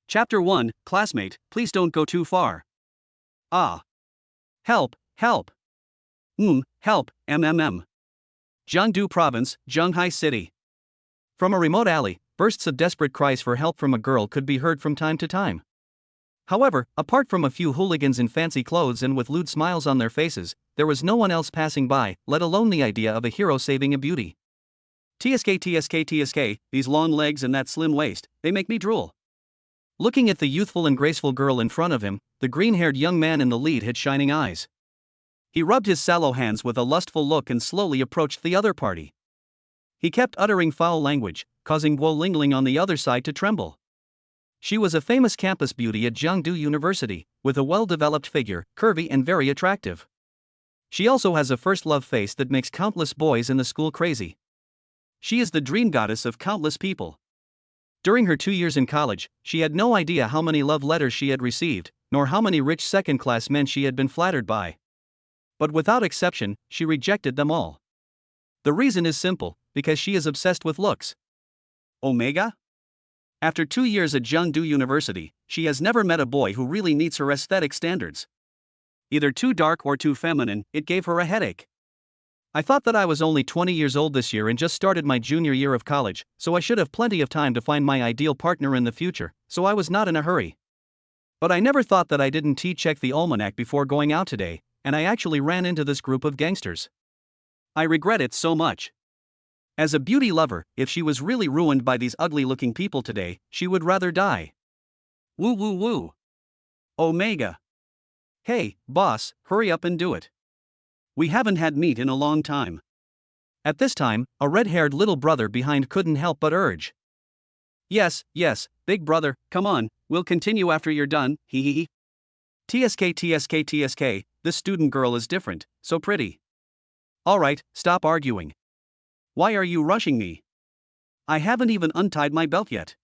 Chapter 1, Classmate, please don't go too far. Ah. Help, help. Help, MMM. Jiangdu Province, Zhenghai City. From a remote alley, bursts of desperate cries for help from a girl could be heard from time to time. However, apart from a few hooligans in fancy clothes and with lewd smiles on their faces, there was no one else passing by, let alone the idea of a hero saving a beauty. TSK, these long legs and that slim waist, they make me drool. Looking at the youthful and graceful girl in front of him, the green-haired young man in the lead had shining eyes. He rubbed his sallow hands with a lustful look and slowly approached the other party. He kept uttering foul language, causing Gu Lingling on the other side to tremble. She was a famous campus beauty at Jiangdu University, with a well-developed figure, curvy and very attractive. She also has a first-love face that makes countless boys in the school crazy. She is the dream goddess of countless people. During her 2 years in college, she had no idea how many love letters she had received, nor how many rich second-class men she had been flattered by. But without exception, she rejected them all. The reason is simple, because she is obsessed with looks. Omega? After 2 years at Jiangdu University, she has never met a boy who really meets her aesthetic standards. Either too dark or too feminine, it gave her a headache. I thought that I was only 20 years old this year and just started my junior year of college, so I should have plenty of time to find my ideal partner in the future, so I was not in a hurry. But I never thought that I didn't check the almanac before going out today, and I actually ran into this group of gangsters. I regret it so much. As a beauty lover, if she was really ruined by these ugly-looking people today, she would rather die. Woo woo woo. Omega. Hey, boss, hurry up and do it. We haven't had meat in a long time. At this time, a red-haired little brother behind couldn't help but urge. Yes, big brother, come on, we'll continue after you're done, hee. TSK, this student girl is different, so pretty. Alright, stop arguing. Why are you rushing me? I haven't even untied my belt yet.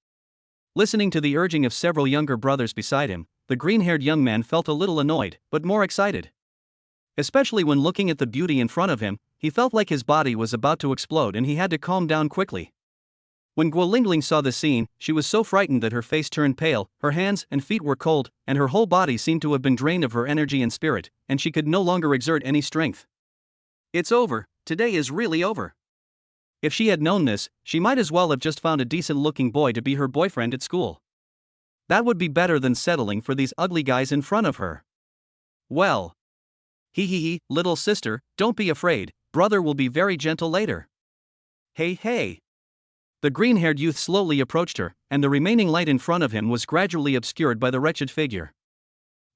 Listening to the urging of several younger brothers beside him, the green-haired young man felt a little annoyed, but more excited. Especially when looking at the beauty in front of him, he felt like his body was about to explode and he had to calm down quickly. When Gu Lingling saw the scene, she was so frightened that her face turned pale, her hands and feet were cold, and her whole body seemed to have been drained of her energy and spirit, and she could no longer exert any strength. It's over, today is really over. If she had known this, she might as well have just found a decent-looking boy to be her boyfriend at school. That would be better than settling for these ugly guys in front of her. Well. Hee, little sister, don't be afraid, brother will be very gentle later. Hey. The green-haired youth slowly approached her, and the remaining light in front of him was gradually obscured by the wretched figure.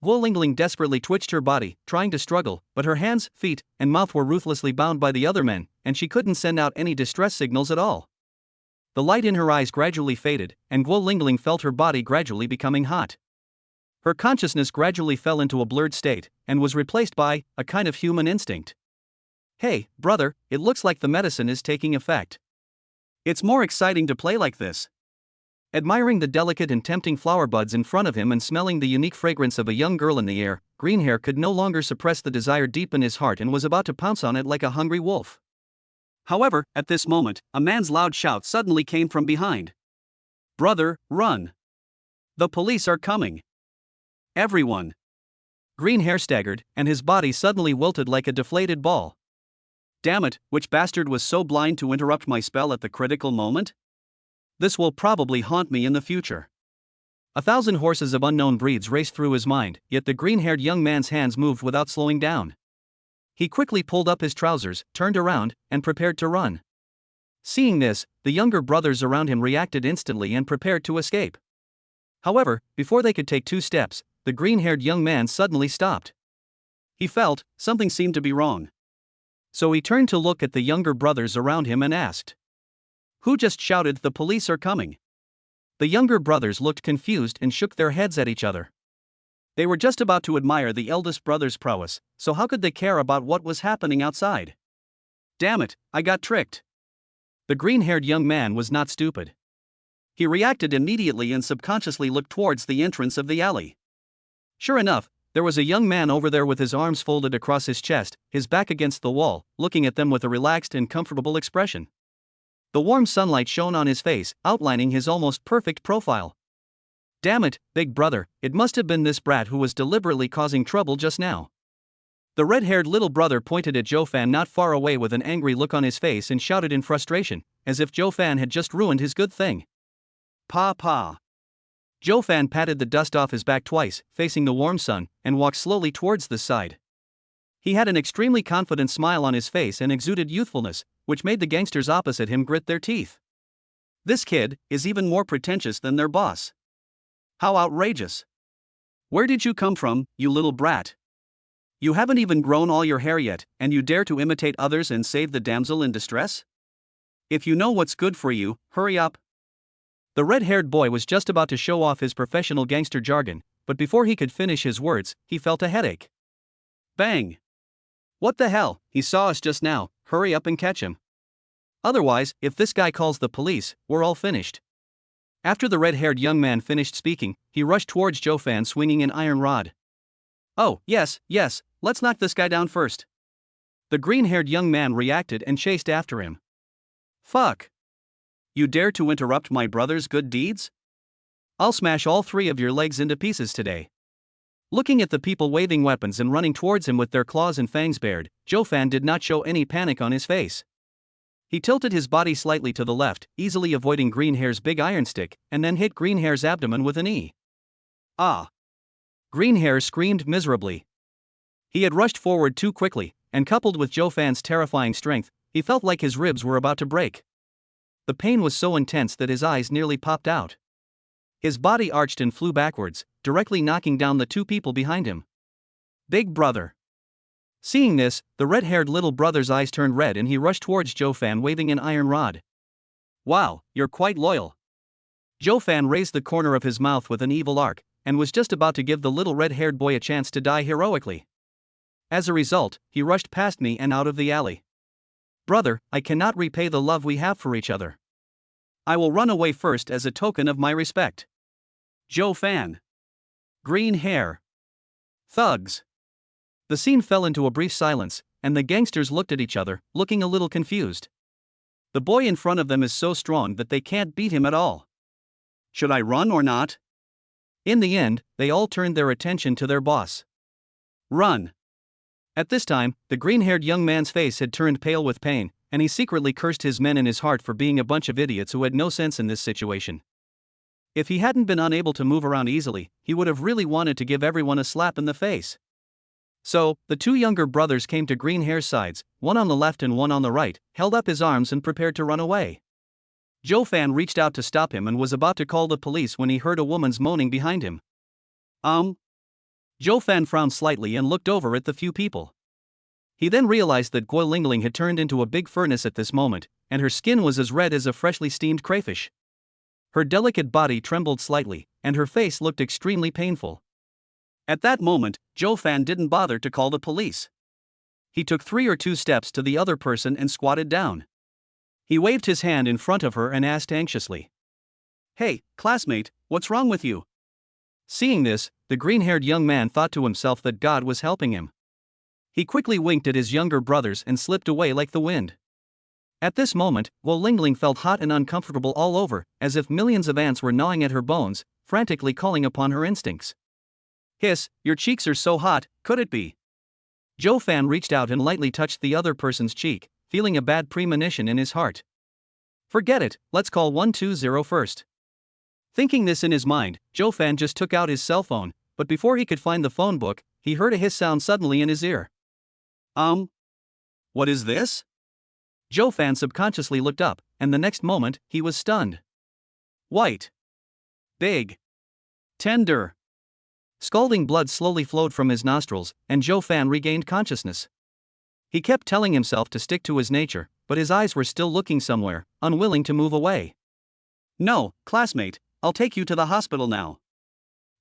Gu Lingling desperately twitched her body, trying to struggle, but her hands, feet, and mouth were ruthlessly bound by the other men, and she couldn't send out any distress signals at all. The light in her eyes gradually faded, and Gu Lingling felt her body gradually becoming hot. Her consciousness gradually fell into a blurred state, and was replaced by a kind of human instinct. Hey, brother, it looks like the medicine is taking effect. It's more exciting to play like this. Admiring the delicate and tempting flower buds in front of him and smelling the unique fragrance of a young girl in the air, Greenhair could no longer suppress the desire deep in his heart and was about to pounce on it like a hungry wolf. However, at this moment, a man's loud shout suddenly came from behind. Brother, run! The police are coming! Everyone! Greenhair staggered, and his body suddenly wilted like a deflated ball. Damn it, which bastard was so blind to interrupt my spell at the critical moment? This will probably haunt me in the future. 1,000 horses of unknown breeds raced through his mind, yet the green-haired young man's hands moved without slowing down. He quickly pulled up his trousers, turned around, and prepared to run. Seeing this, the younger brothers around him reacted instantly and prepared to escape. However, before they could take 2 steps, the green-haired young man suddenly stopped. He felt something seemed to be wrong. So he turned to look at the younger brothers around him and asked, "Who just shouted, 'The police are coming'?" The younger brothers looked confused and shook their heads at each other. They were just about to admire the eldest brother's prowess, so how could they care about what was happening outside? Damn it, I got tricked. The green-haired young man was not stupid. He reacted immediately and subconsciously looked towards the entrance of the alley. Sure enough, there was a young man over there with his arms folded across his chest, his back against the wall, looking at them with a relaxed and comfortable expression. The warm sunlight shone on his face, outlining his almost perfect profile. Damn it, big brother, it must have been this brat who was deliberately causing trouble just now. The red-haired little brother pointed at Joe Fan not far away with an angry look on his face and shouted in frustration, as if Joe Fan had just ruined his good thing. Pa pa. Joe Fan patted the dust off his back twice, facing the warm sun, and walked slowly towards the side. He had an extremely confident smile on his face and exuded youthfulness, which made the gangsters opposite him grit their teeth. This kid is even more pretentious than their boss. How outrageous. Where did you come from, you little brat? You haven't even grown all your hair yet, and you dare to imitate others and save the damsel in distress? If you know what's good for you, hurry up. The red-haired boy was just about to show off his professional gangster jargon, but before he could finish his words, he felt a headache. Bang! What the hell, he saw us just now, hurry up and catch him. Otherwise, if this guy calls the police, we're all finished. After the red-haired young man finished speaking, he rushed towards Joe Fan swinging an iron rod. Oh, yes, let's knock this guy down first. The green-haired young man reacted and chased after him. Fuck! You dare to interrupt my brother's good deeds? I'll smash all 3 of your legs into pieces today. Looking at the people waving weapons and running towards him with their claws and fangs bared, Joe Fan did not show any panic on his face. He tilted his body slightly to the left, easily avoiding Greenhair's big iron stick, and then hit Greenhair's abdomen with a knee. Ah! Greenhair screamed miserably. He had rushed forward too quickly, and coupled with Joe Fan's terrifying strength, he felt like his ribs were about to break. The pain was so intense that his eyes nearly popped out. His body arched and flew backwards, directly knocking down the 2 people behind him. Big brother. Seeing this, the red-haired little brother's eyes turned red and he rushed towards Joe Fan waving an iron rod. Wow, you're quite loyal. Joe Fan raised the corner of his mouth with an evil arc, and was just about to give the little red-haired boy a chance to die heroically. As a result, he rushed past me and out of the alley. Brother, I cannot repay the love we have for each other. I will run away first as a token of my respect. Joe Fan. Green hair. Thugs. The scene fell into a brief silence, and the gangsters looked at each other, looking a little confused. The boy in front of them is so strong that they can't beat him at all. Should I run or not? In the end, they all turned their attention to their boss. Run. At this time, the green-haired young man's face had turned pale with pain, and he secretly cursed his men in his heart for being a bunch of idiots who had no sense in this situation. If he hadn't been unable to move around easily, he would have really wanted to give everyone a slap in the face. So, the 2 younger brothers came to Greenhair's sides, one on the left and one on the right, held up his arms and prepared to run away. Joe Fan reached out to stop him and was about to call the police when he heard a woman's moaning behind him. Joe Fan frowned slightly and looked over at the few people. He then realized that Gu Lingling had turned into a big furnace at this moment, and her skin was as red as a freshly steamed crayfish. Her delicate body trembled slightly, and her face looked extremely painful. At that moment, Joe Fan didn't bother to call the police. He took 3 or 2 steps to the other person and squatted down. He waved his hand in front of her and asked anxiously. Hey, classmate, what's wrong with you? Seeing this, the green-haired young man thought to himself that God was helping him. He quickly winked at his younger brothers and slipped away like the wind. At this moment, Gu Lingling felt hot and uncomfortable all over, as if millions of ants were gnawing at her bones, frantically calling upon her instincts. Hiss, your cheeks are so hot, could it be? Joe Fan reached out and lightly touched the other person's cheek, feeling a bad premonition in his heart. Forget it, let's call 120 first. Thinking this in his mind, Joe Fan just took out his cell phone, but before he could find the phone book, he heard a hiss sound suddenly in his ear. What is this? Joe Fan subconsciously looked up, and the next moment, he was stunned. White. Big. Tender. Scalding blood slowly flowed from his nostrils, and Joe Fan regained consciousness. He kept telling himself to stick to his nature, but his eyes were still looking somewhere, unwilling to move away. No, classmate, I'll take you to the hospital now.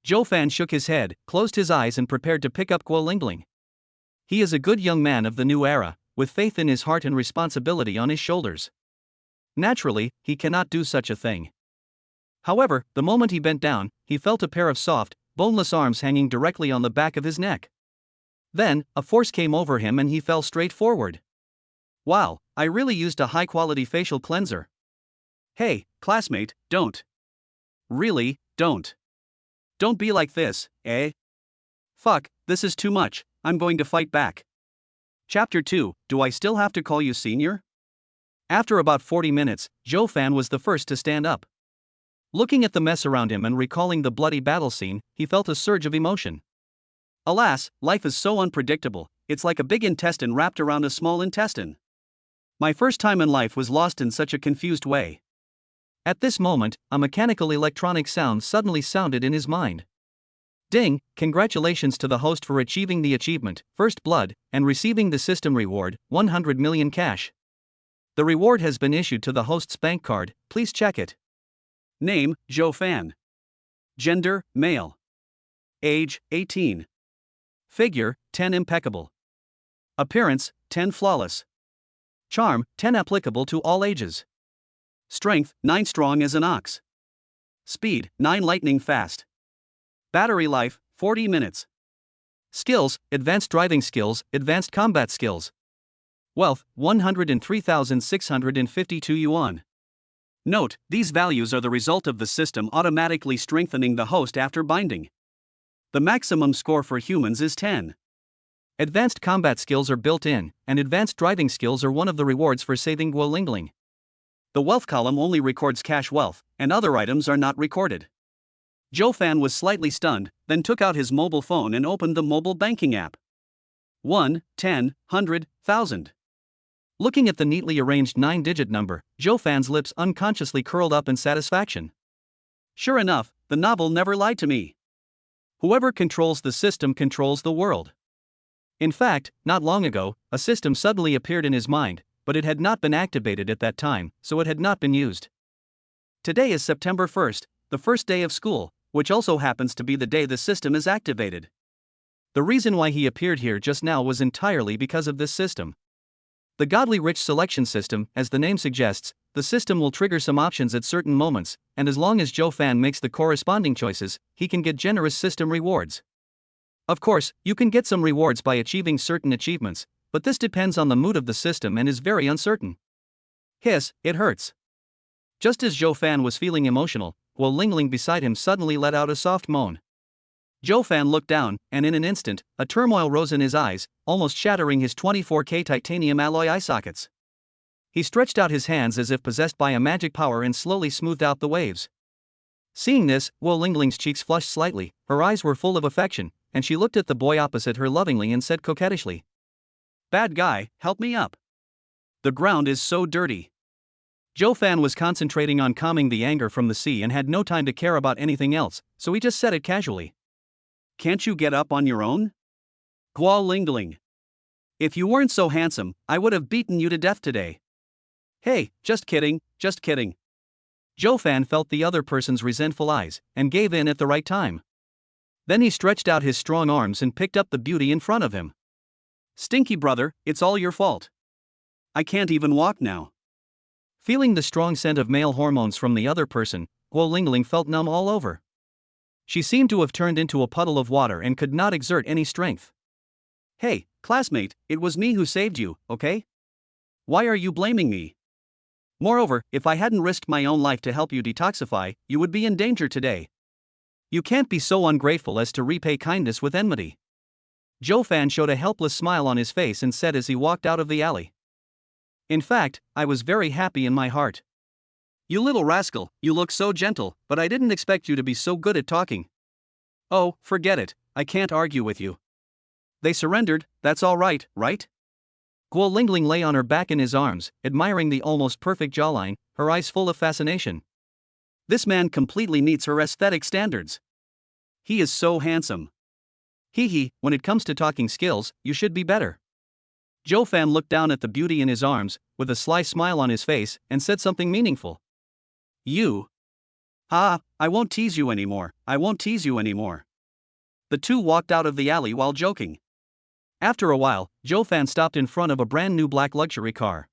Joe Fan shook his head, closed his eyes and prepared to pick up Gu Lingling. He is a good young man of the new era, with faith in his heart and responsibility on his shoulders. Naturally, he cannot do such a thing. However, the moment he bent down, he felt a pair of soft, boneless arms hanging directly on the back of his neck. Then, a force came over him and he fell straight forward. Wow, I really used a high-quality facial cleanser. Hey, classmate, don't. Really, don't. Don't be like this, eh? Fuck, this is too much, I'm going to fight back. Chapter 2, Do I Still Have to Call You Senior? After about 40 minutes, Joe Fan was the first to stand up. Looking at the mess around him and recalling the bloody battle scene, he felt a surge of emotion. Alas, life is so unpredictable, it's like a big intestine wrapped around a small intestine. My first time in life was lost in such a confused way. At this moment, a mechanical electronic sound suddenly sounded in his mind. Ding, congratulations to the host for achieving the achievement, First Blood, and receiving the system reward, 100 million cash. The reward has been issued to the host's bank card, please check it. Name, Joe Fan. Gender, male. Age, 18. Figure, 10 impeccable. Appearance, 10 flawless. Charm, 10 applicable to all ages. Strength, 9 strong as an ox. Speed, 9 lightning fast. Battery life, 40 minutes. Skills, advanced driving skills, advanced combat skills. Wealth, 103,652 yuan. Note, these values are the result of the system automatically strengthening the host after binding. The maximum score for humans is 10. Advanced combat skills are built in, and advanced driving skills are one of the rewards for saving Gu Lingling. The wealth column only records cash wealth, and other items are not recorded. Joe Fan was slightly stunned, then took out his mobile phone and opened the mobile banking app. 1, 10, 100, 1000. Looking at the neatly arranged 9-digit number, Joe Fan's lips unconsciously curled up in satisfaction. Sure enough, the novel never lied to me. Whoever controls the system controls the world. In fact, not long ago, a system suddenly appeared in his mind, but it had not been activated at that time, so it had not been used. Today is September 1st, the first day of school, which also happens to be the day the system is activated. The reason why he appeared here just now was entirely because of this system. The Godly Rich Selection System, as the name suggests, the system will trigger some options at certain moments, and as long as Joe Fan makes the corresponding choices, he can get generous system rewards. Of course, you can get some rewards by achieving certain achievements, but this depends on the mood of the system and is very uncertain. Hiss, it hurts. Just as Joe Fan was feeling emotional, Gu Lingling beside him suddenly let out a soft moan. Joe Fan looked down, and in an instant, a turmoil rose in his eyes, almost shattering his 24K titanium alloy eye sockets. He stretched out his hands as if possessed by a magic power and slowly smoothed out the waves. Seeing this, Gu Lingling's cheeks flushed slightly, her eyes were full of affection, and she looked at the boy opposite her lovingly and said coquettishly, "Bad guy, help me up. The ground is so dirty." Joe Fan was concentrating on calming the anger from the sea and had no time to care about anything else, so he just said it casually. "Can't you get up on your own? Gu Lingling. If you weren't so handsome, I would have beaten you to death today." "Hey, just kidding, just kidding." Joe Fan felt the other person's resentful eyes, and gave in at the right time. Then he stretched out his strong arms and picked up the beauty in front of him. "Stinky brother, it's all your fault. I can't even walk now." Feeling the strong scent of male hormones from the other person, Gu Lingling felt numb all over. She seemed to have turned into a puddle of water and could not exert any strength. "Hey, classmate, it was me who saved you, okay? Why are you blaming me? Moreover, if I hadn't risked my own life to help you detoxify, you would be in danger today. You can't be so ungrateful as to repay kindness with enmity." Joe Fan showed a helpless smile on his face and said as he walked out of the alley. "In fact, I was very happy in my heart. You little rascal, you look so gentle, but I didn't expect you to be so good at talking." "Oh, forget it, I can't argue with you. They surrendered, that's all right, right?" Gu Lingling lay on her back in his arms, admiring the almost perfect jawline, her eyes full of fascination. This man completely meets her aesthetic standards. He is so handsome. Hee, when it comes to talking skills, you should be better. Joe Fan looked down at the beauty in his arms, with a sly smile on his face, and said something meaningful. "You? Ah, I won't tease you anymore, I won't tease you anymore." The two walked out of the alley while joking. After a while, Joe Fan stopped in front of a brand new black luxury car.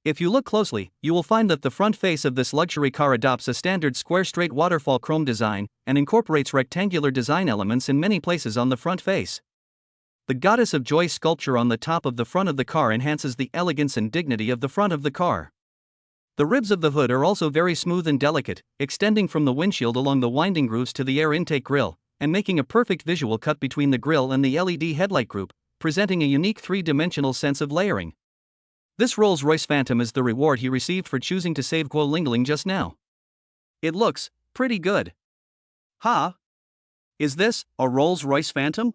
If you look closely, you will find that the front face of this luxury car adopts a standard square straight waterfall chrome design, and incorporates rectangular design elements in many places on the front face. The Goddess of Joy sculpture on the top of the front of the car enhances the elegance and dignity of the front of the car. The ribs of the hood are also very smooth and delicate, extending from the windshield along the winding grooves to the air intake grille, and making a perfect visual cut between the grille and the LED headlight group, presenting a unique three-dimensional sense of layering. This Rolls-Royce Phantom is the reward he received for choosing to save Gu Lingling just now. It looks pretty good. Huh? Is this a Rolls-Royce Phantom?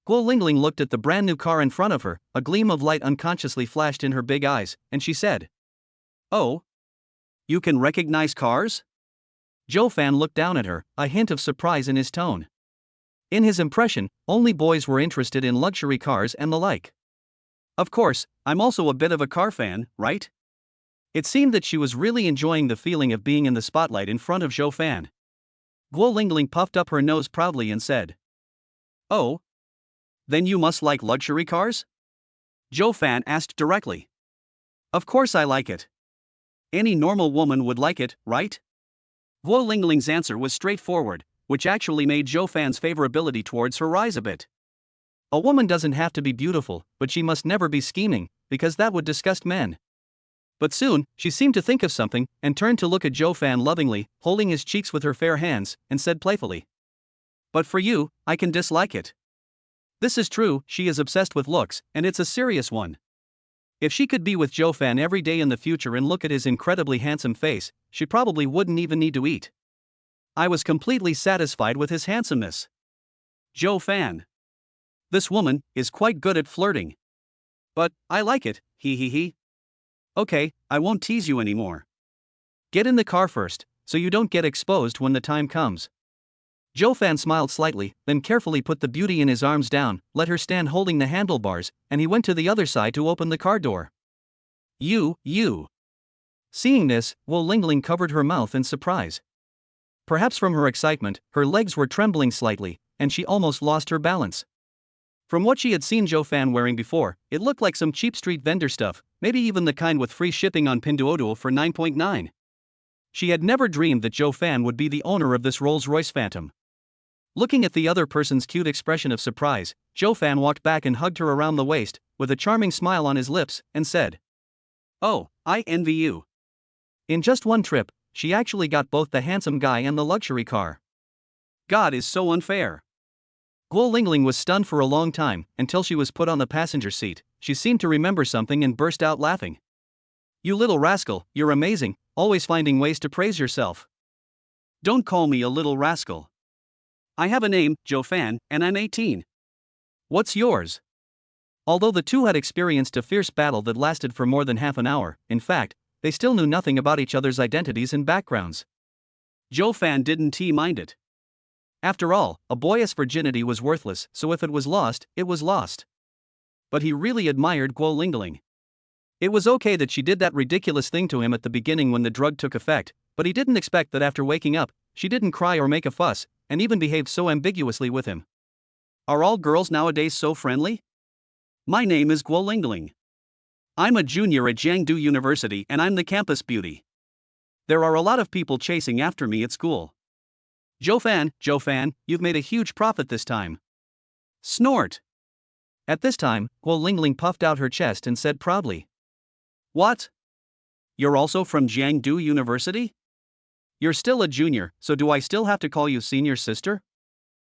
Gu Lingling looked at the brand new car in front of her, a gleam of light unconsciously flashed in her big eyes, and she said, "Oh? You can recognize cars?" Zhou Fan looked down at her, a hint of surprise in his tone. In his impression, only boys were interested in luxury cars and the like. Of course, I'm also a bit of a car fan, right? It seemed that she was really enjoying the feeling of being in the spotlight in front of Zhou Fan. Gu Lingling puffed up her nose proudly and said, "Oh? Then you must like luxury cars?" Zhou Fan asked directly. "Of course I like it. Any normal woman would like it, right?" Gu Lingling's answer was straightforward, which actually made Zhou Fan's favorability towards her rise a bit. A woman doesn't have to be beautiful, but she must never be scheming, because that would disgust men. But soon, she seemed to think of something, and turned to look at Zhou Fan lovingly, holding his cheeks with her fair hands, and said playfully, "But for you, I can dislike it." This is true, she is obsessed with looks, and it's a serious one. If she could be with Zhou Fan every day in the future and look at his incredibly handsome face, she probably wouldn't even need to eat. I was completely satisfied with his handsomeness. Zhou Fan. This woman is quite good at flirting. But I like it, he. Okay, I won't tease you anymore. Get in the car first, so you don't get exposed when the time comes. Zhou Fan smiled slightly, then carefully put the beauty in his arms down, let her stand holding the handlebars, and he went to the other side to open the car door. You. Seeing this, Gu Lingling covered her mouth in surprise. Perhaps from her excitement, her legs were trembling slightly, and she almost lost her balance. From what she had seen Zhou Fan wearing before, it looked like some cheap street vendor stuff, maybe even the kind with free shipping on Pinduoduo for 9.9. She had never dreamed that Zhou Fan would be the owner of this Rolls-Royce Phantom. Looking at the other person's cute expression of surprise, Zhou Fan walked back and hugged her around the waist, with a charming smile on his lips, and said, "Oh, I envy you." In just one trip, she actually got both the handsome guy and the luxury car. God is so unfair. Gu Lingling was stunned for a long time, until she was put on the passenger seat. She seemed to remember something and burst out laughing. "You little rascal, you're amazing, always finding ways to praise yourself." "Don't call me a little rascal. I have a name, Zhou Fan, and I'm 18. What's yours?" Although the two had experienced a fierce battle that lasted for more than half an hour, in fact, they still knew nothing about each other's identities and backgrounds. Zhou Fan didn't mind it. After all, a boyish virginity was worthless, so if it was lost, it was lost. But he really admired Gu Lingling. It was okay that she did that ridiculous thing to him at the beginning when the drug took effect, but he didn't expect that after waking up, she didn't cry or make a fuss, and even behaved so ambiguously with him. Are all girls nowadays so friendly? My name is Gu Lingling. I'm a junior at Jiangdu University and I'm the campus beauty. There are a lot of people chasing after me at school. Zhou Fan, you've made a huge profit this time. Snort. At this time, Gu Lingling puffed out her chest and said proudly, "What? You're also from Jiangdu University? You're still a junior, so do I still have to call you senior sister?"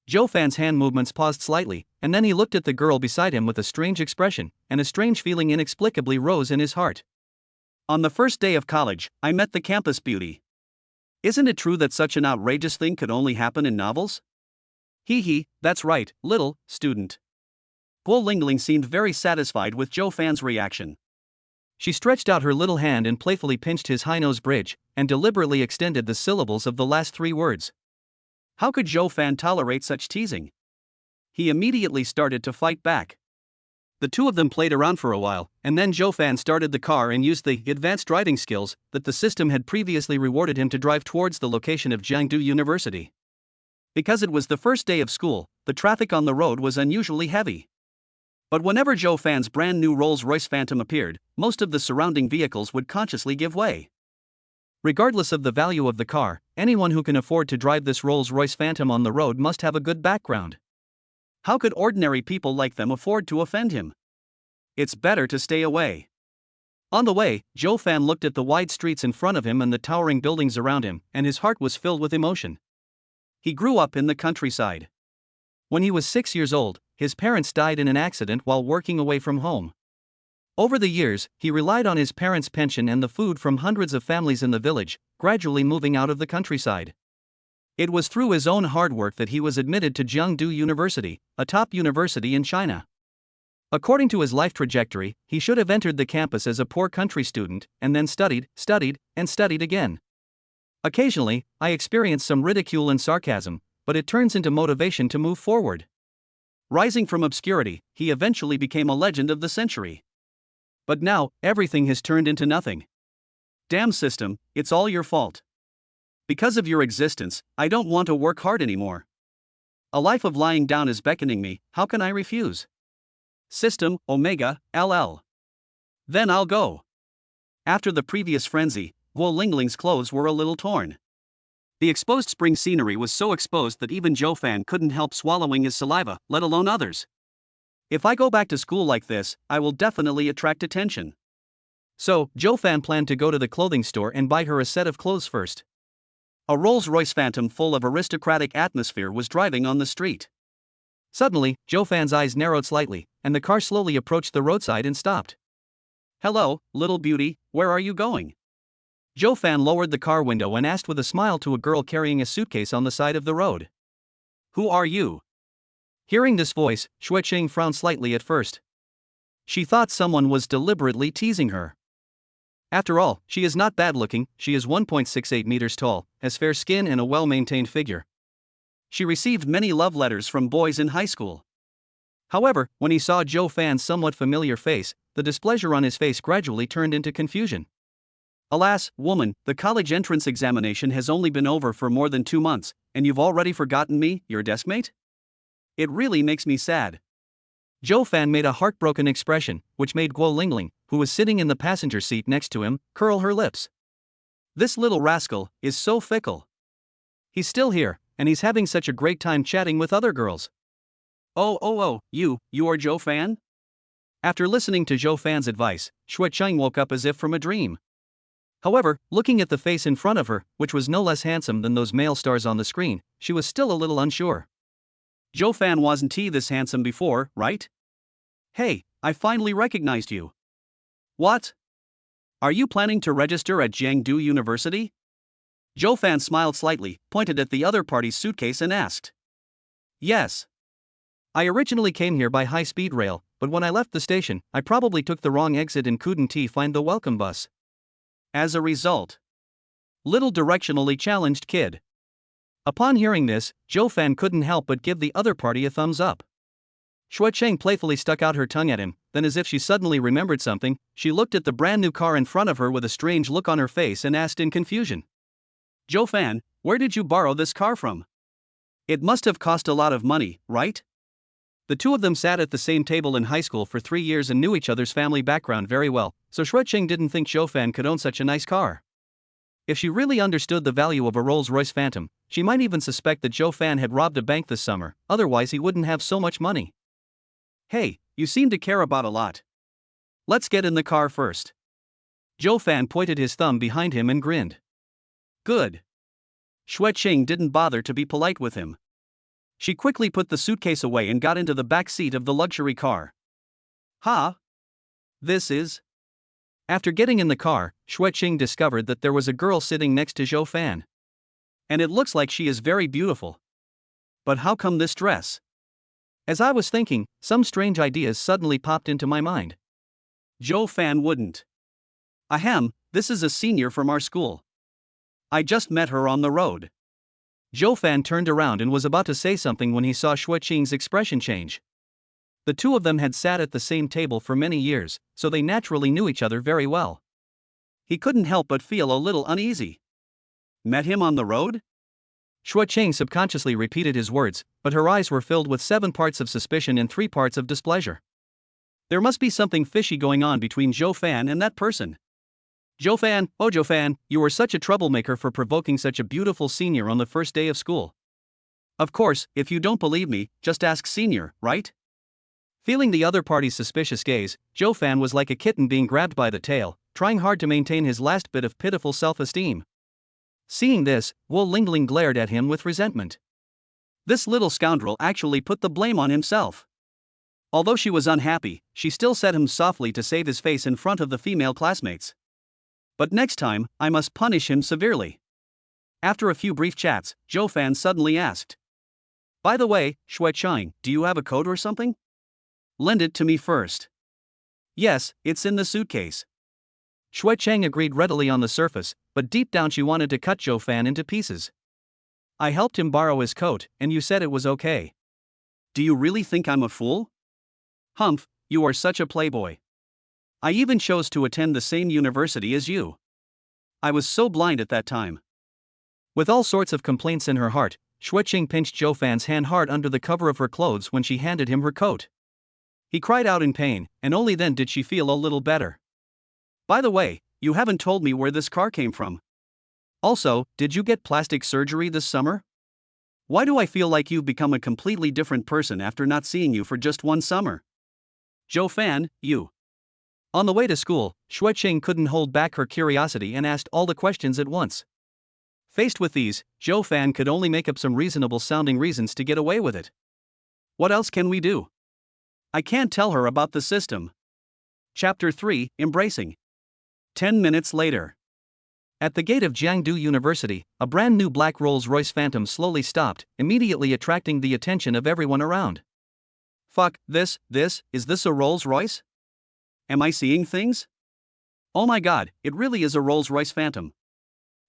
Zhou Fan's hand movements paused slightly, and then he looked at the girl beside him with a strange expression, and a strange feeling inexplicably rose in his heart. On the first day of college, I met the campus beauty. Isn't it true that such an outrageous thing could only happen in novels? That's right, little student. Gu Lingling seemed very satisfied with Zhou Fan's reaction. She stretched out her little hand and playfully pinched his high nose bridge, and deliberately extended the syllables of the last three words. How could Zhou Fan tolerate such teasing? He immediately started to fight back. The two of them played around for a while, and then Zhou Fan started the car and used the advanced driving skills that the system had previously rewarded him to drive towards the location of Jiangdu University. Because it was the first day of school, the traffic on the road was unusually heavy. But whenever Zhou Fan's brand new Rolls-Royce Phantom appeared, most of the surrounding vehicles would consciously give way. Regardless of the value of the car, anyone who can afford to drive this Rolls-Royce Phantom on the road must have a good background. How could ordinary people like them afford to offend him? It's better to stay away. On the way, Zhou Fan looked at the wide streets in front of him and the towering buildings around him, and his heart was filled with emotion. He grew up in the countryside. When he was 6 years old, his parents died in an accident while working away from home. Over the years, he relied on his parents' pension and the food from hundreds of families in the village, gradually moving out of the countryside. It was through his own hard work that he was admitted to Jiangdu University, a top university in China. According to his life trajectory, he should have entered the campus as a poor country student, and then studied again. Occasionally, I experience some ridicule and sarcasm, but it turns into motivation to move forward. Rising from obscurity, he eventually became a legend of the century. But now, everything has turned into nothing. Damn system, it's all your fault. Because of your existence, I don't want to work hard anymore. A life of lying down is beckoning me, how can I refuse? System, Omega, LL. Then I'll go. After the previous frenzy, Gu Lingling's clothes were a little torn. The exposed spring scenery was so exposed that even Zhou Fan couldn't help swallowing his saliva, let alone others. If I go back to school like this, I will definitely attract attention. So, Zhou Fan planned to go to the clothing store and buy her a set of clothes first. A Rolls-Royce Phantom full of aristocratic atmosphere was driving on the street. Suddenly, Zhou Fan's eyes narrowed slightly, and the car slowly approached the roadside and stopped. Hello, little beauty, where are you going? Zhou Fan lowered the car window and asked with a smile to a girl carrying a suitcase on the side of the road. Who are you? Hearing this voice, Xue Qing frowned slightly at first. She thought someone was deliberately teasing her. After all, she is not bad looking, she is 1.68 meters tall, has fair skin and a well-maintained figure. She received many love letters from boys in high school. However, when he saw Zhou Fan's somewhat familiar face, the displeasure on his face gradually turned into confusion. Alas, woman, the college entrance examination has only been over for more than 2 months, and you've already forgotten me, your deskmate? It really makes me sad. Zhou Fan made a heartbroken expression, which made Gu Lingling, who was sitting in the passenger seat next to him, curl her lips. This little rascal is so fickle. He's still here, and he's having such a great time chatting with other girls. Oh, you are Zhou Fan? After listening to Zhou Fan's advice, Xue Qing woke up as if from a dream. However, looking at the face in front of her, which was no less handsome than those male stars on the screen, she was still a little unsure. Zhou Fan wasn't he this handsome before, right? Hey, I finally recognized you. What? Are you planning to register at Jiangdu University? Zhou Fan smiled slightly, pointed at the other party's suitcase and asked. Yes. I originally came here by high-speed rail, but when I left the station, I probably took the wrong exit and couldn't find the welcome bus. As a result. Little directionally challenged kid. Upon hearing this, Zhou Fan couldn't help but give the other party a thumbs up. Xue Qing playfully stuck out her tongue at him, then as if she suddenly remembered something, she looked at the brand new car in front of her with a strange look on her face and asked in confusion. Zhou Fan, where did you borrow this car from? It must have cost a lot of money, right? The two of them sat at the same table in high school for 3 years and knew each other's family background very well, so Xue Qing didn't think Zhou Fan could own such a nice car. If she really understood the value of a Rolls-Royce Phantom, she might even suspect that Zhou Fan had robbed a bank this summer, otherwise he wouldn't have so much money. Hey, you seem to care about a lot. Let's get in the car first. Zhou Fan pointed his thumb behind him and grinned. Good. Xue Qing didn't bother to be polite with him. She quickly put the suitcase away and got into the back seat of the luxury car. This is... After getting in the car, Xue Qing discovered that there was a girl sitting next to Zhou Fan. And it looks like she is very beautiful. But how come this dress? As I was thinking, some strange ideas suddenly popped into my mind. Zhou Fan wouldn't. Ahem, this is a senior from our school. I just met her on the road. Zhou Fan turned around and was about to say something when he saw Xue Qing's expression change. The two of them had sat at the same table for many years, so they naturally knew each other very well. He couldn't help but feel a little uneasy. Met him on the road? Xue Qing subconsciously repeated his words, but her eyes were filled with 7 parts of suspicion and 3 parts of displeasure. There must be something fishy going on between Zhou Fan and that person. Zhou Fan, you were such a troublemaker for provoking such a beautiful senior on the first day of school. Of course, if you don't believe me, just ask senior, right? Feeling the other party's suspicious gaze, Joe Fan was like a kitten being grabbed by the tail, trying hard to maintain his last bit of pitiful self-esteem. Seeing this, Gu Lingling glared at him with resentment. This little scoundrel actually put the blame on himself. Although she was unhappy, she still said him softly to save his face in front of the female classmates. But next time, I must punish him severely. After a few brief chats, Joe Fan suddenly asked, "By the way, Shui Chang, do you have a coat or something? Lend it to me first." "Yes, it's in the suitcase." Shui Chang agreed readily on the surface, but deep down she wanted to cut Joe Fan into pieces. "I helped him borrow his coat, and you said it was okay. Do you really think I'm a fool? Humph, you are such a playboy. I even chose to attend the same university as you. I was so blind at that time." With all sorts of complaints in her heart, Shui Chang pinched Joe Fan's hand hard under the cover of her clothes when she handed him her coat. He cried out in pain, and only then did she feel a little better. "By the way, you haven't told me where this car came from. Also, did you get plastic surgery this summer? Why do I feel like you've become a completely different person after not seeing you for just one summer? Joe Fan, you." On the way to school, Shui Chang couldn't hold back her curiosity and asked all the questions at once. Faced with these, Joe Fan could only make up some reasonable-sounding reasons to get away with it. What else can we do? I can't tell her about the system. Chapter 3, Embracing. 10 minutes later. At the gate of Jiangdu University, a brand new black Rolls-Royce Phantom slowly stopped, immediately attracting the attention of everyone around. Fuck, is this a Rolls-Royce? Am I seeing things? Oh my god, it really is a Rolls-Royce Phantom.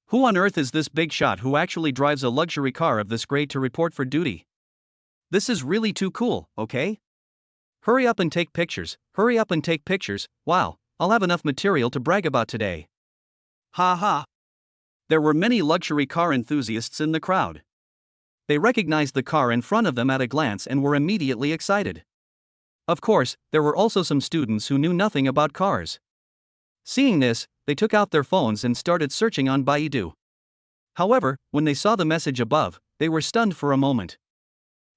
Who on earth is this big shot who actually drives a luxury car of this grade to report for duty? This is really too cool, okay? Hurry up and take pictures, wow, I'll have enough material to brag about today. Ha ha. There were many luxury car enthusiasts in the crowd. They recognized the car in front of them at a glance and were immediately excited. Of course, there were also some students who knew nothing about cars. Seeing this, they took out their phones and started searching on Baidu. However, when they saw the message above, they were stunned for a moment.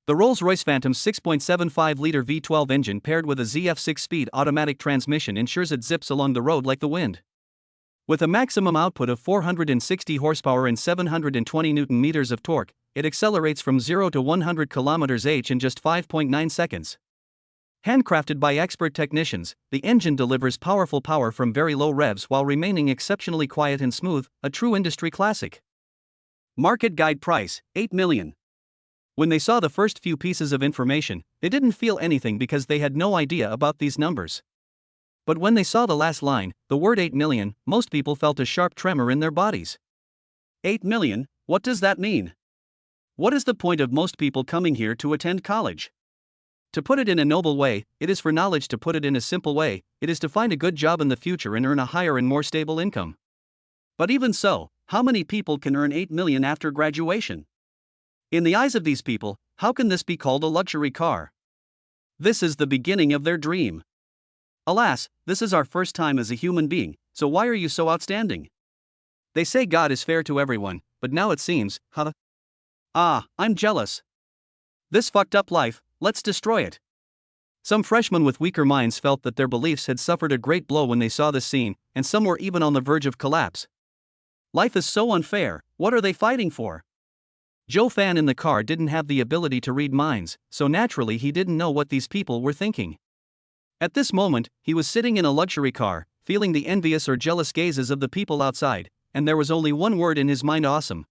The Rolls-Royce Phantom's 6.75-liter V12 engine paired with a ZF 6-speed automatic transmission ensures it zips along the road like the wind. With a maximum output of 460 horsepower and 720 Nm of torque, it accelerates from 0 to 100 km/h in just 5.9 seconds. Handcrafted by expert technicians, the engine delivers powerful power from very low revs while remaining exceptionally quiet and smooth, a true industry classic. Market guide price, 8 million. When they saw the first few pieces of information, they didn't feel anything because they had no idea about these numbers. But when they saw the last line, the word 8 million, most people felt a sharp tremor in their bodies. 8 million, what does that mean? What is the point of most people coming here to attend college? To put it in a noble way, it is for knowledge. To put it in a simple way, it is to find a good job in the future and earn a higher and more stable income. But even so, how many people can earn 8 million after graduation? In the eyes of these people, how can this be called a luxury car? This is the beginning of their dream. Alas, this is our first time as a human being, so why are you so outstanding? They say God is fair to everyone, but now it seems, I'm jealous. This fucked up life, let's destroy it. Some freshmen with weaker minds felt that their beliefs had suffered a great blow when they saw this scene, and some were even on the verge of collapse. Life is so unfair, what are they fighting for? Joe Fan in the car didn't have the ability to read minds, so naturally he didn't know what these people were thinking. At this moment, he was sitting in a luxury car, feeling the envious or jealous gazes of the people outside, and there was only one word in his mind: awesome.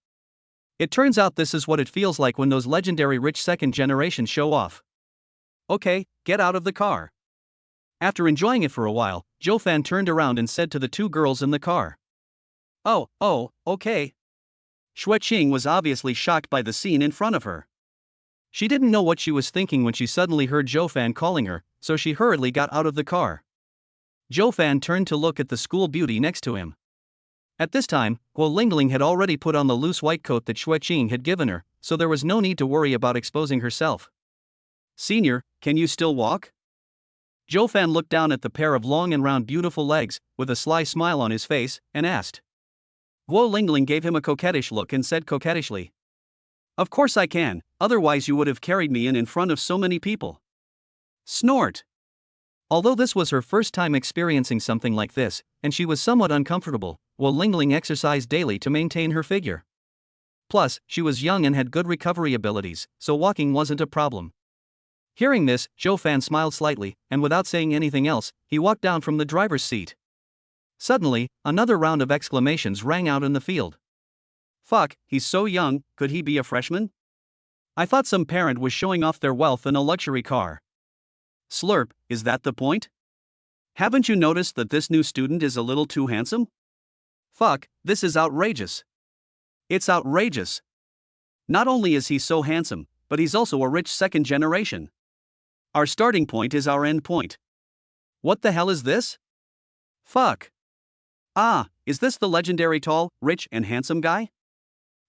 It turns out this is what it feels like when those legendary rich second generations show off. Okay, get out of the car. After enjoying it for a while, Joe Fan turned around and said to the two girls in the car. Oh, okay. Shui Chang was obviously shocked by the scene in front of her. She didn't know what she was thinking when she suddenly heard Joe Fan calling her, so she hurriedly got out of the car. Joe Fan turned to look at the school beauty next to him. At this time, Gu Lingling had already put on the loose white coat that Shui Chang had given her, so there was no need to worry about exposing herself. Senior, can you still walk? Joe Fan looked down at the pair of long and round beautiful legs, with a sly smile on his face, and asked. Gu Lingling gave him a coquettish look and said coquettishly. Of course I can, otherwise you would have carried me in front of so many people. Snort. Although this was her first time experiencing something like this, and she was somewhat uncomfortable, Gu Lingling exercised daily to maintain her figure. Plus, she was young and had good recovery abilities, so walking wasn't a problem. Hearing this, Zhou Fan smiled slightly, and without saying anything else, he walked down from the driver's seat. Suddenly, another round of exclamations rang out in the field. Fuck, he's so young, could he be a freshman? I thought some parent was showing off their wealth in a luxury car. Slurp, is that the point? Haven't you noticed that this new student is a little too handsome? Fuck, this is outrageous. It's outrageous. Not only is he so handsome, but he's also a rich second generation. Our starting point is our end point. What the hell is this? Fuck. Ah, is this the legendary tall, rich, and handsome guy?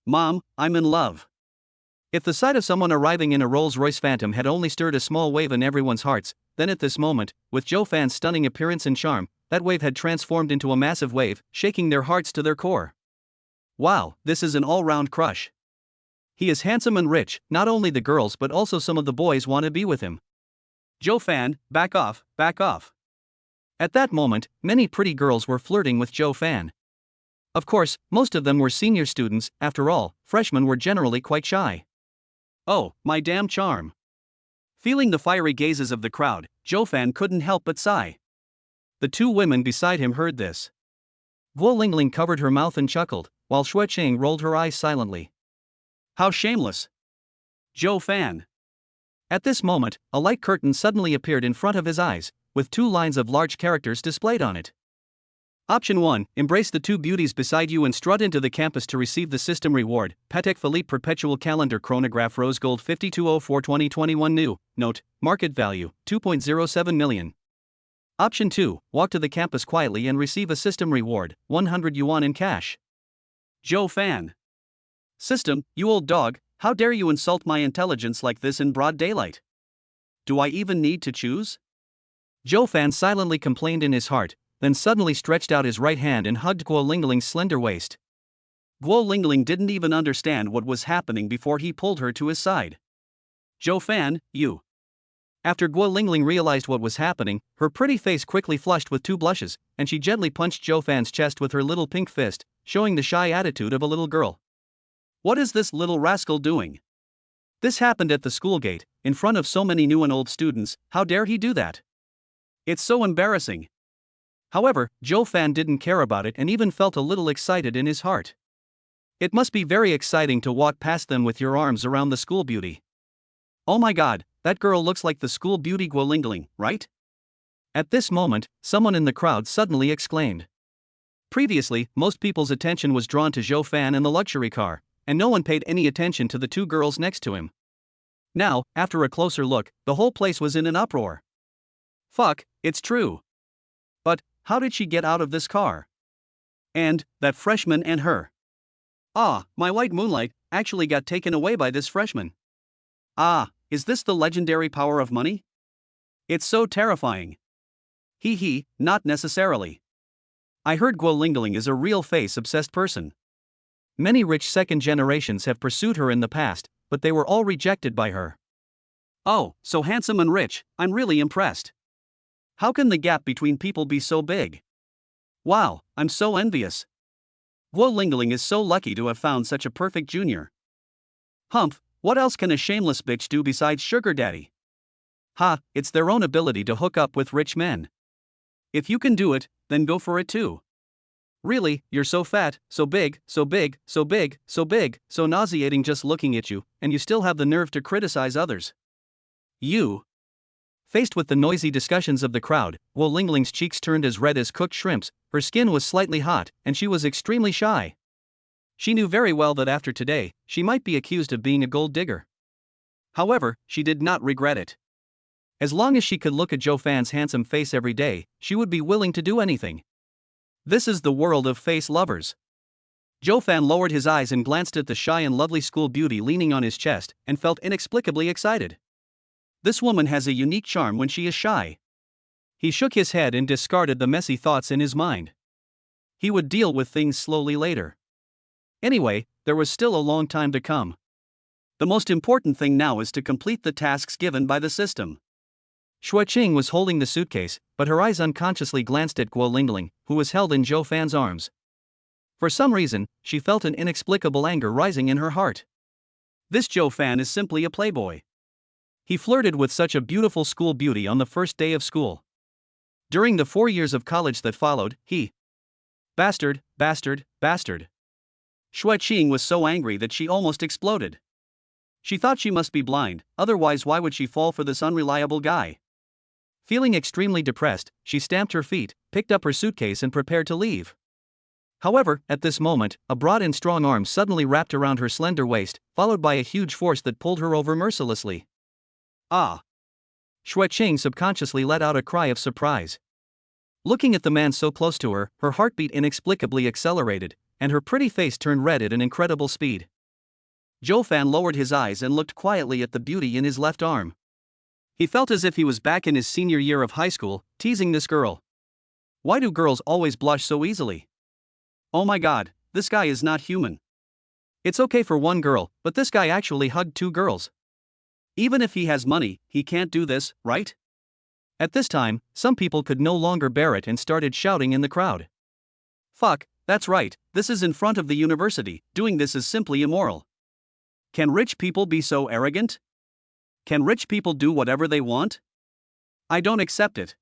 Mom, I'm in love. If the sight of someone arriving in a Rolls-Royce Phantom had only stirred a small wave in everyone's hearts, then at this moment, with Zhou Fan's stunning appearance and charm, that wave had transformed into a massive wave, shaking their hearts to their core. Wow, this is an all-round crush. He is handsome and rich, not only the girls but also some of the boys want to be with him. Zhou Fan, back off, back off. At that moment, many pretty girls were flirting with Zhou Fan. Of course, most of them were senior students, after all, freshmen were generally quite shy. Oh, my damn charm. Feeling the fiery gazes of the crowd, Zhou Fan couldn't help but sigh. The two women beside him heard this. Gu Lingling covered her mouth and chuckled, while Shui Cheng rolled her eyes silently. How shameless. Zhou Fan. At this moment, a light curtain suddenly appeared in front of his eyes, with two lines of large characters displayed on it. Option 1, embrace the two beauties beside you and strut into the campus to receive the system reward, Patek Philippe Perpetual Calendar Chronograph Rose Gold 5204 2021 new, note, market value, 2.07 million. Option 2, walk to the campus quietly and receive a system reward, 100 yuan in cash. Zhou Fan. System, you old dog, how dare you insult my intelligence like this in broad daylight? Do I even need to choose? Zhou Fan silently complained in his heart, then suddenly stretched out his right hand and hugged Gu Lingling's slender waist. Gu Lingling didn't even understand what was happening before he pulled her to his side. Zhou Fan, you. After Gu Lingling realized what was happening, her pretty face quickly flushed with two blushes, and she gently punched Zhou Fan's chest with her little pink fist, showing the shy attitude of a little girl. What is this little rascal doing? This happened at the school gate, in front of so many new and old students, how dare he do that? It's so embarrassing. However, Zhou Fan didn't care about it and even felt a little excited in his heart. It must be very exciting to walk past them with your arms around the school beauty. Oh my god, that girl looks like the school beauty Gu Lingling, right? At this moment, someone in the crowd suddenly exclaimed. Previously, most people's attention was drawn to Zhou Fan and the luxury car, and no one paid any attention to the two girls next to him. Now, after a closer look, the whole place was in an uproar. Fuck, it's true. But, how did she get out of this car? And, that freshman and her. Ah, my white moonlight actually got taken away by this freshman. Ah, is this the legendary power of money? It's so terrifying. Hee, not necessarily. I heard Gu Lingling is a real face-obsessed person. Many rich second generations have pursued her in the past, but they were all rejected by her. Oh, so handsome and rich, I'm really impressed. How can the gap between people be so big? Wow, I'm so envious. Gu Lingling is so lucky to have found such a perfect junior. Humph, what else can a shameless bitch do besides sugar daddy? Ha, it's their own ability to hook up with rich men. If you can do it, then go for it too. Really, you're so fat, so big, so big, so big, so big, so nauseating just looking at you, and you still have the nerve to criticize others. You. Faced with the noisy discussions of the crowd, Gu Lingling's cheeks turned as red as cooked shrimps, her skin was slightly hot, and she was extremely shy. She knew very well that after today, she might be accused of being a gold digger. However, she did not regret it. As long as she could look at Zhou Fan's handsome face every day, she would be willing to do anything. This is the world of face lovers. Zhou Fan lowered his eyes and glanced at the shy and lovely school beauty leaning on his chest, and felt inexplicably excited. This woman has a unique charm when she is shy. He shook his head and discarded the messy thoughts in his mind. He would deal with things slowly later. Anyway, there was still a long time to come. The most important thing now is to complete the tasks given by the system. Qing was holding the suitcase, but her eyes unconsciously glanced at Gu Lingling, who was held in Zhou Fan's arms. For some reason, she felt an inexplicable anger rising in her heart. This Zhou Fan is simply a playboy. He flirted with such a beautiful school beauty on the first day of school. During the 4 years of college that followed, he bastard. Qing was so angry that she almost exploded. She thought she must be blind, otherwise why would she fall for this unreliable guy? Feeling extremely depressed, she stamped her feet, picked up her suitcase and prepared to leave. However, at this moment, a broad and strong arm suddenly wrapped around her slender waist, followed by a huge force that pulled her over mercilessly. Ah! Qing subconsciously let out a cry of surprise. Looking at the man so close to her, her heartbeat inexplicably accelerated, and her pretty face turned red at an incredible speed. Zhou Fan lowered his eyes and looked quietly at the beauty in his left arm. He felt as if he was back in his senior year of high school, teasing this girl. Why do girls always blush so easily? Oh my god, this guy is not human. It's okay for one girl, but this guy actually hugged 2 girls. Even if he has money, he can't do this, right? At this time, some people could no longer bear it and started shouting in the crowd. Fuck, that's right, this is in front of the university, doing this is simply immoral. Can rich people be so arrogant? Can rich people do whatever they want? I don't accept it.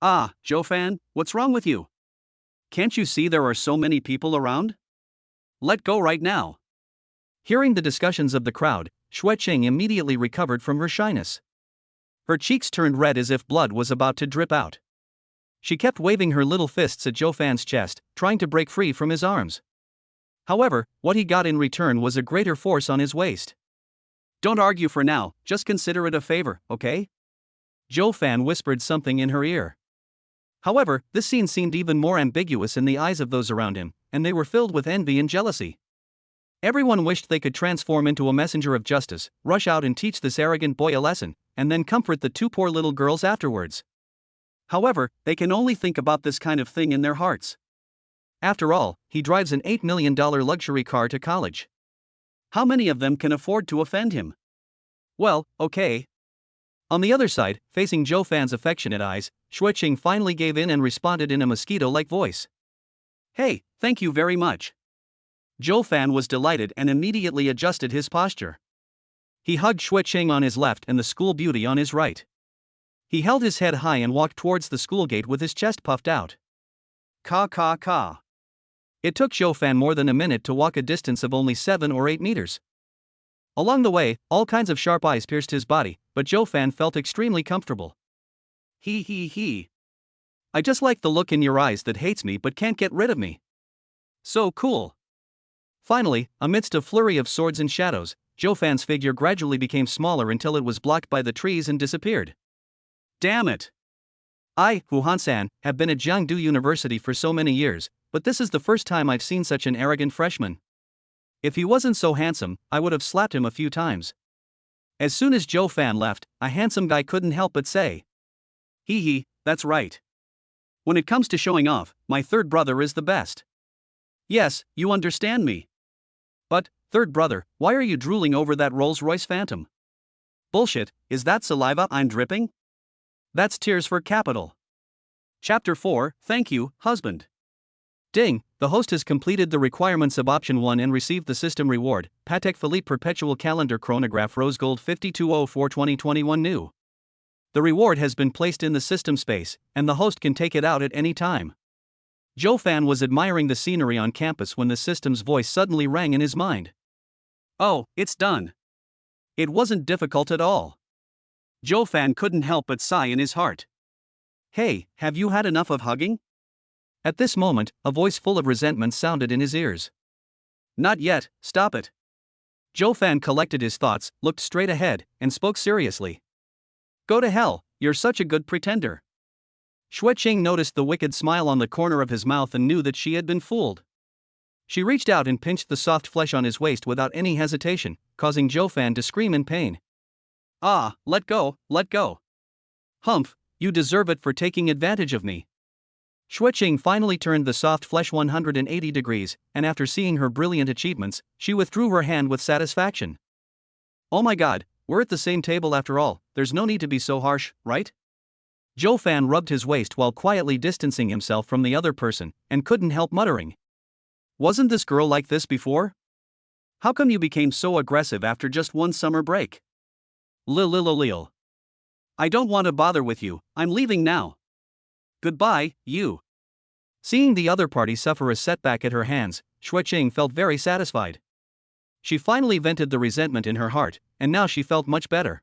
Ah, Zhou Fan, what's wrong with you? Can't you see there are so many people around? Let go right now. Hearing the discussions of the crowd, Qing immediately recovered from her shyness. Her cheeks turned red as if blood was about to drip out. She kept waving her little fists at Zhou Fan's chest, trying to break free from his arms. However, what he got in return was a greater force on his waist. Don't argue for now, just consider it a favor, okay? Zhou Fan whispered something in her ear. However, this scene seemed even more ambiguous in the eyes of those around him, and they were filled with envy and jealousy. Everyone wished they could transform into a messenger of justice, rush out and teach this arrogant boy a lesson, and then comfort the 2 poor little girls afterwards. However, they can only think about this kind of thing in their hearts. After all, he drives an $8 million luxury car to college. How many of them can afford to offend him? Well, okay. On the other side, facing Zhou Fan's affectionate eyes, Qing finally gave in and responded in a mosquito-like voice. Hey, thank you very much. Zhou Fan was delighted and immediately adjusted his posture. He hugged Qing on his left and the school beauty on his right. He held his head high and walked towards the school gate with his chest puffed out. Ka. It took Zhou Fan more than a minute to walk a distance of only 7 or 8 meters. Along the way, all kinds of sharp eyes pierced his body, but Zhou Fan felt extremely comfortable. He. I just like the look in your eyes that hates me but can't get rid of me. So cool. Finally, amidst a flurry of swords and shadows, Zhou Fan's figure gradually became smaller until it was blocked by the trees and disappeared. Damn it! I, Hu Han-san, have been at Jiangdu University for so many years, but this is the first time I've seen such an arrogant freshman. If he wasn't so handsome, I would have slapped him a few times. As soon as Zhou Fan left, a handsome guy couldn't help but say. He, that's right. When it comes to showing off, my third brother is the best. Yes, you understand me. But, third brother, why are you drooling over that Rolls-Royce Phantom? Bullshit, is that saliva I'm dripping? That's tears for capital. Chapter 4, Thank you, Husband. Ding, the host has completed the requirements of Option 1 and received the system reward, Patek Philippe Perpetual Calendar Chronograph Rose Gold 5204 2021 new. The reward has been placed in the system space, and the host can take it out at any time. Zhou Fan was admiring the scenery on campus when the system's voice suddenly rang in his mind. Oh, it's done. It wasn't difficult at all. Zhou Fan couldn't help but sigh in his heart. Hey, have you had enough of hugging? At this moment, a voice full of resentment sounded in his ears. Not yet, stop it. Zhou Fan collected his thoughts, looked straight ahead, and spoke seriously. Go to hell, you're such a good pretender. Qing noticed the wicked smile on the corner of his mouth and knew that she had been fooled. She reached out and pinched the soft flesh on his waist without any hesitation, causing Zhou Fan to scream in pain. Ah, let go. Humph, you deserve it for taking advantage of me. Qing finally turned the soft flesh 180 degrees, and after seeing her brilliant achievements, she withdrew her hand with satisfaction. Oh my god, we're at the same table after all, there's no need to be so harsh, right? Joe Fan rubbed his waist while quietly distancing himself from the other person, and couldn't help muttering. Wasn't this girl like this before? How come you became so aggressive after just one summer break? Lil. I don't want to bother with you, I'm leaving now. Goodbye, you. Seeing the other party suffer a setback at her hands, Shuiqing felt very satisfied. She finally vented the resentment in her heart, and now she felt much better.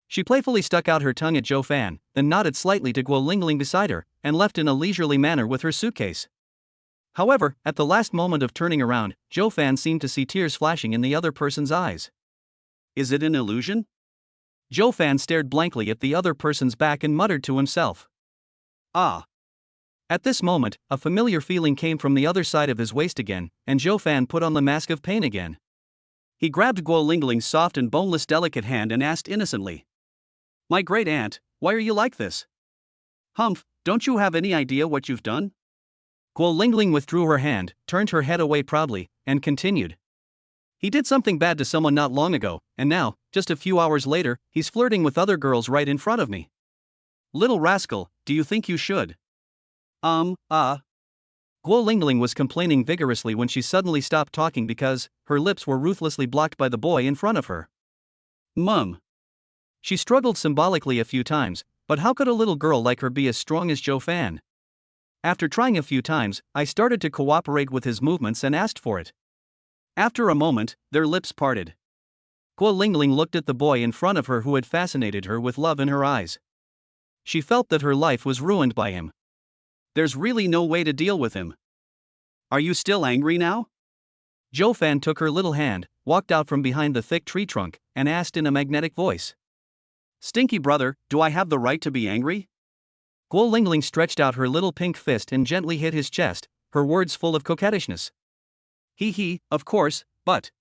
She playfully stuck out her tongue at Joe Fan, then nodded slightly to Gu Lingling beside her, and left in a leisurely manner with her suitcase. However, at the last moment of turning around, Joe Fan seemed to see tears flashing in the other person's eyes. Is it an illusion? Joe Fan stared blankly at the other person's back and muttered to himself. Ah. At this moment, a familiar feeling came from the other side of his waist again, and Joe Fan put on the mask of pain again. He grabbed Gu Lingling's soft and boneless delicate hand and asked innocently. My great aunt, why are you like this? Humph, don't you have any idea what you've done? Gu Lingling withdrew her hand, turned her head away proudly, and continued. He did something bad to someone not long ago, and now, just a few hours later, he's flirting with other girls right in front of me. Little rascal, do you think you should? Gu Lingling was complaining vigorously when she suddenly stopped talking because her lips were ruthlessly blocked by the boy in front of her. Mum. She struggled symbolically a few times, but how could a little girl like her be as strong as Joe Fan? After trying a few times, I started to cooperate with his movements and asked for it. After a moment, their lips parted. Gu Lingling looked at the boy in front of her who had fascinated her with love in her eyes. She felt that her life was ruined by him. There's really no way to deal with him. Are you still angry now? Joe Fan took her little hand, walked out from behind the thick tree trunk, and asked in a magnetic voice. Stinky brother, do I have the right to be angry? Gu Lingling stretched out her little pink fist and gently hit his chest, her words full of coquettishness. Of course, but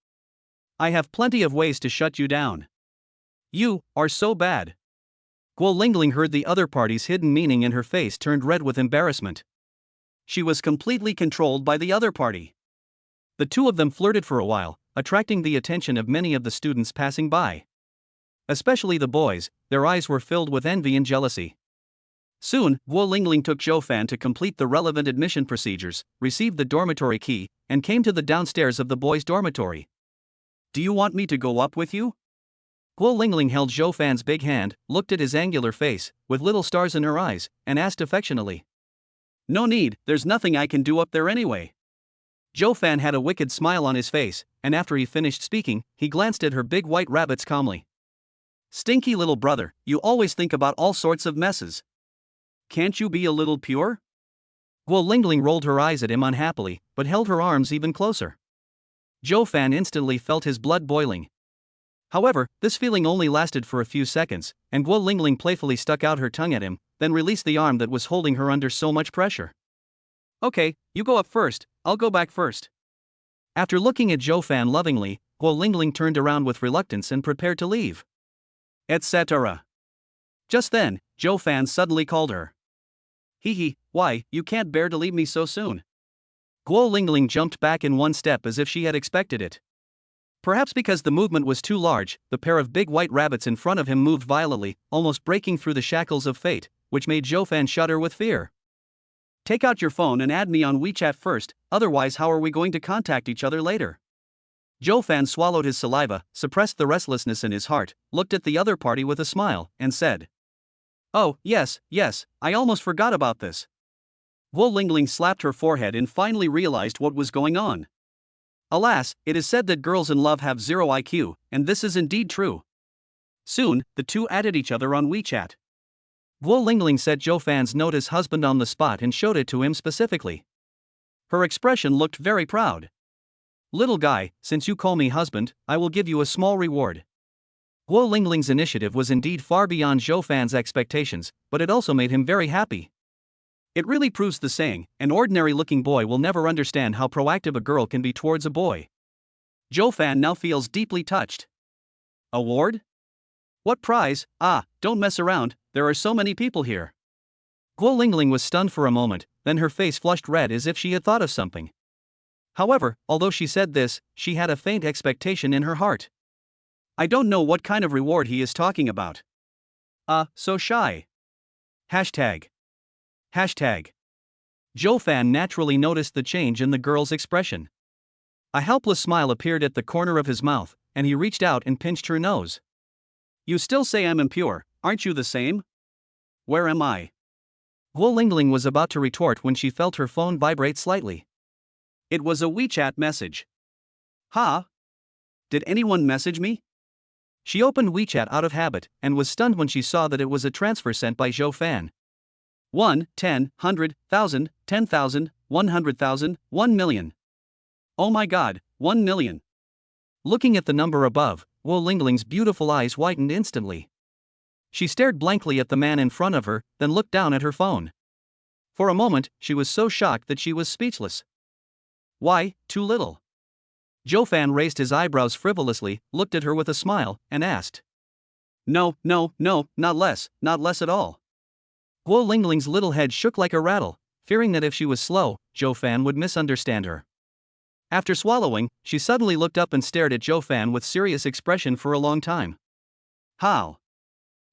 I have plenty of ways to shut you down. You are so bad. Gu Lingling heard the other party's hidden meaning and her face turned red with embarrassment. She was completely controlled by the other party. The two of them flirted for a while, attracting the attention of many of the students passing by. Especially the boys, their eyes were filled with envy and jealousy. Soon, Gu Lingling took Joe Fan to complete the relevant admission procedures, received the dormitory key, and came to the downstairs of the boys' dormitory. Do you want me to go up with you? Gu Lingling held Joe Fan's big hand, looked at his angular face, with little stars in her eyes, and asked affectionately. No need, there's nothing I can do up there anyway. Joe Fan had a wicked smile on his face, and after he finished speaking, he glanced at her big white rabbits calmly. Stinky little brother, you always think about all sorts of messes. Can't you be a little pure? Gu Lingling rolled her eyes at him unhappily, but held her arms even closer. Joe Fan instantly felt his blood boiling. However, this feeling only lasted for a few seconds, and Gu Lingling playfully stuck out her tongue at him, then released the arm that was holding her under so much pressure. Okay, you go up first, I'll go back first. After looking at Joe Fan lovingly, Gu Lingling turned around with reluctance and prepared to leave. Etc. Just then, Joe Fan suddenly called her. Why, you can't bear to leave me so soon. Gu Lingling jumped back in one step as if she had expected it. Perhaps because the movement was too large, the pair of big white rabbits in front of him moved violently, almost breaking through the shackles of fate, which made Joe Fan shudder with fear. Take out your phone and add me on WeChat first, otherwise how are we going to contact each other later? Joe Fan swallowed his saliva, suppressed the restlessness in his heart, looked at the other party with a smile, and said. Oh, yes, I almost forgot about this. Gu Lingling slapped her forehead and finally realized what was going on. Alas, it is said that girls in love have zero IQ, and this is indeed true. Soon, the two added each other on WeChat. Gu Lingling set Joe Fan's note as husband on the spot and showed it to him specifically. Her expression looked very proud. Little guy, since you call me husband, I will give you a small reward. Gu Lingling's initiative was indeed far beyond Joe Fan's expectations, but it also made him very happy. It really proves the saying, an ordinary-looking boy will never understand how proactive a girl can be towards a boy. Joe Fan now feels deeply touched. Award? What prize? Don't mess around, there are so many people here. Gu Lingling was stunned for a moment, then her face flushed red as if she had thought of something. However, although she said this, she had a faint expectation in her heart. I don't know what kind of reward he is talking about. So shy. Hashtag. Hashtag. Joe Fan naturally noticed the change in the girl's expression. A helpless smile appeared at the corner of his mouth, and he reached out and pinched her nose. You still say I'm impure, aren't you the same? Where am I? Gu Lingling was about to retort when she felt her phone vibrate slightly. It was a WeChat message. Huh? Did anyone message me? She opened WeChat out of habit and was stunned when she saw that it was a transfer sent by Joe Fan. 1, 10, 100, 1,000, 10,000, 100,000, 1 million. Oh my god, 1 million. Looking at the number above, Gu Lingling's beautiful eyes widened instantly. She stared blankly at the man in front of her, then looked down at her phone. For a moment, she was so shocked that she was speechless. Why, too little? Joe Fan raised his eyebrows frivolously, looked at her with a smile, and asked. No, not less at all. Gu Lingling's little head shook like a rattle, fearing that if she was slow, Joe Fan would misunderstand her. After swallowing, she suddenly looked up and stared at Joe Fan with serious expression for a long time. How?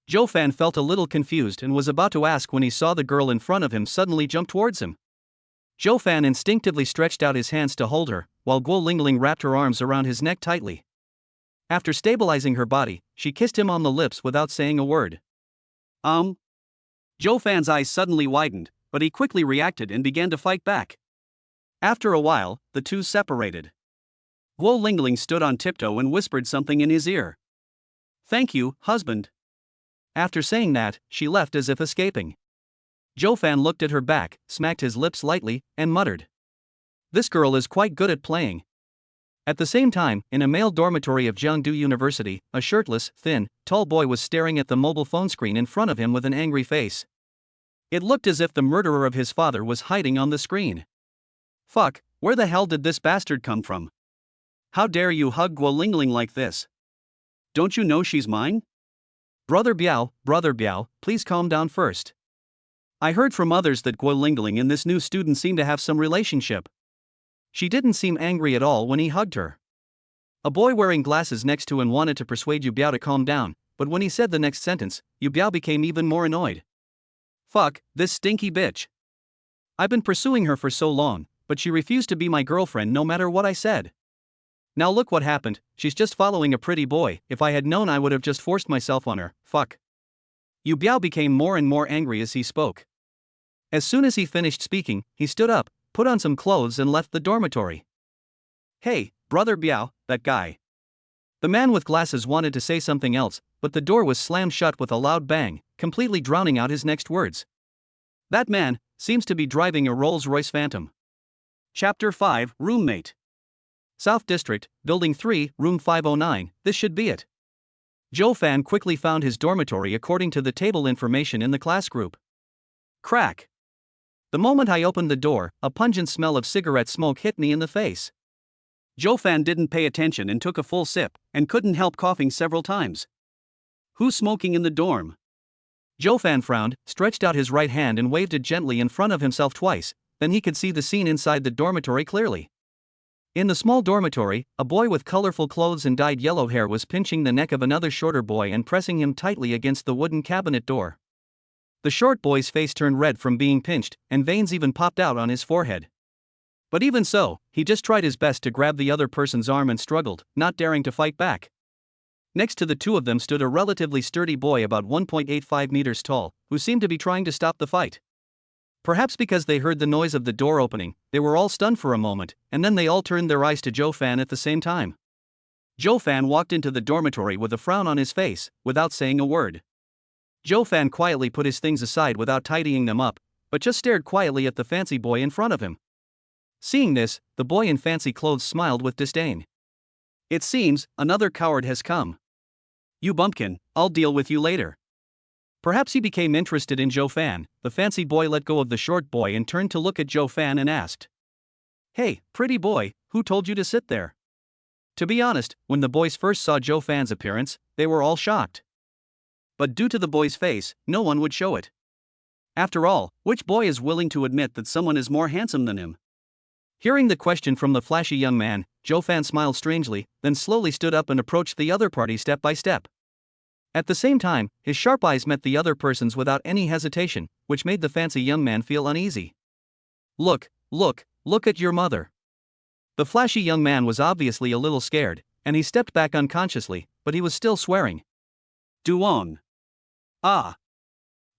Joe Fan felt a little confused and was about to ask when he saw the girl in front of him suddenly jump towards him. Joe Fan instinctively stretched out his hands to hold her, while Gu Lingling wrapped her arms around his neck tightly. After stabilizing her body, she kissed him on the lips without saying a word. Joe Fan's eyes suddenly widened, but he quickly reacted and began to fight back. After a while, the two separated. Gu Lingling stood on tiptoe and whispered something in his ear. Thank you, husband. After saying that, she left as if escaping. Joe Fan looked at her back, smacked his lips lightly, and muttered. This girl is quite good at playing. At the same time, in a male dormitory of Jiangdu University, a shirtless, thin, tall boy was staring at the mobile phone screen in front of him with an angry face. It looked as if the murderer of his father was hiding on the screen. Fuck, where the hell did this bastard come from? How dare you hug Gu Lingling like this? Don't you know she's mine? Brother Biao, please calm down first. I heard from others that Gu Lingling and this new student seem to have some relationship. She didn't seem angry at all when he hugged her. A boy wearing glasses next to him wanted to persuade Yuba to calm down, but when he said the next sentence, Yuba became even more annoyed. Fuck, this stinky bitch. I've been pursuing her for so long, but she refused to be my girlfriend no matter what I said. Now look what happened, she's just following a pretty boy. If I had known, I would have just forced myself on her. Fuck. Yuba became more and more angry as he spoke. As soon as he finished speaking, he stood up, put on some clothes and left the dormitory. Hey, Brother Biao, that guy. The man with glasses wanted to say something else, but the door was slammed shut with a loud bang, completely drowning out his next words. That man seems to be driving a Rolls-Royce Phantom. Chapter 5, Roommate. South District, Building 3, Room 509, this should be it. Joe Fan quickly found his dormitory according to the table information in the class group. Crack. The moment I opened the door, a pungent smell of cigarette smoke hit me in the face. Joe Fan didn't pay attention and took a full sip, and couldn't help coughing several times. Who's smoking in the dorm? Joe Fan frowned, stretched out his right hand and waved it gently in front of himself twice, then he could see the scene inside the dormitory clearly. In the small dormitory, a boy with colorful clothes and dyed yellow hair was pinching the neck of another shorter boy and pressing him tightly against the wooden cabinet door. The short boy's face turned red from being pinched, and veins even popped out on his forehead. But even so, he just tried his best to grab the other person's arm and struggled, not daring to fight back. Next to the two of them stood a relatively sturdy boy about 1.85 meters tall, who seemed to be trying to stop the fight. Perhaps because they heard the noise of the door opening, they were all stunned for a moment, and then they all turned their eyes to Joe Fan at the same time. Joe Fan walked into the dormitory with a frown on his face, without saying a word. Joe Fan quietly put his things aside without tidying them up, but just stared quietly at the fancy boy in front of him. Seeing this, the boy in fancy clothes smiled with disdain. It seems, another coward has come. You bumpkin, I'll deal with you later. Perhaps he became interested in Joe Fan. The fancy boy let go of the short boy and turned to look at Joe Fan and asked. Hey, pretty boy, who told you to sit there? To be honest, when the boys first saw Joe Fan's appearance, they were all shocked. But due to the boy's face, no one would show it. After all, which boy is willing to admit that someone is more handsome than him? Hearing the question from the flashy young man, Joe Fan smiled strangely, then slowly stood up and approached the other party step by step. At the same time, his sharp eyes met the other person's without any hesitation, which made the fancy young man feel uneasy. Look at your mother. The flashy young man was obviously a little scared, and he stepped back unconsciously, but he was still swearing. Duong. Ah.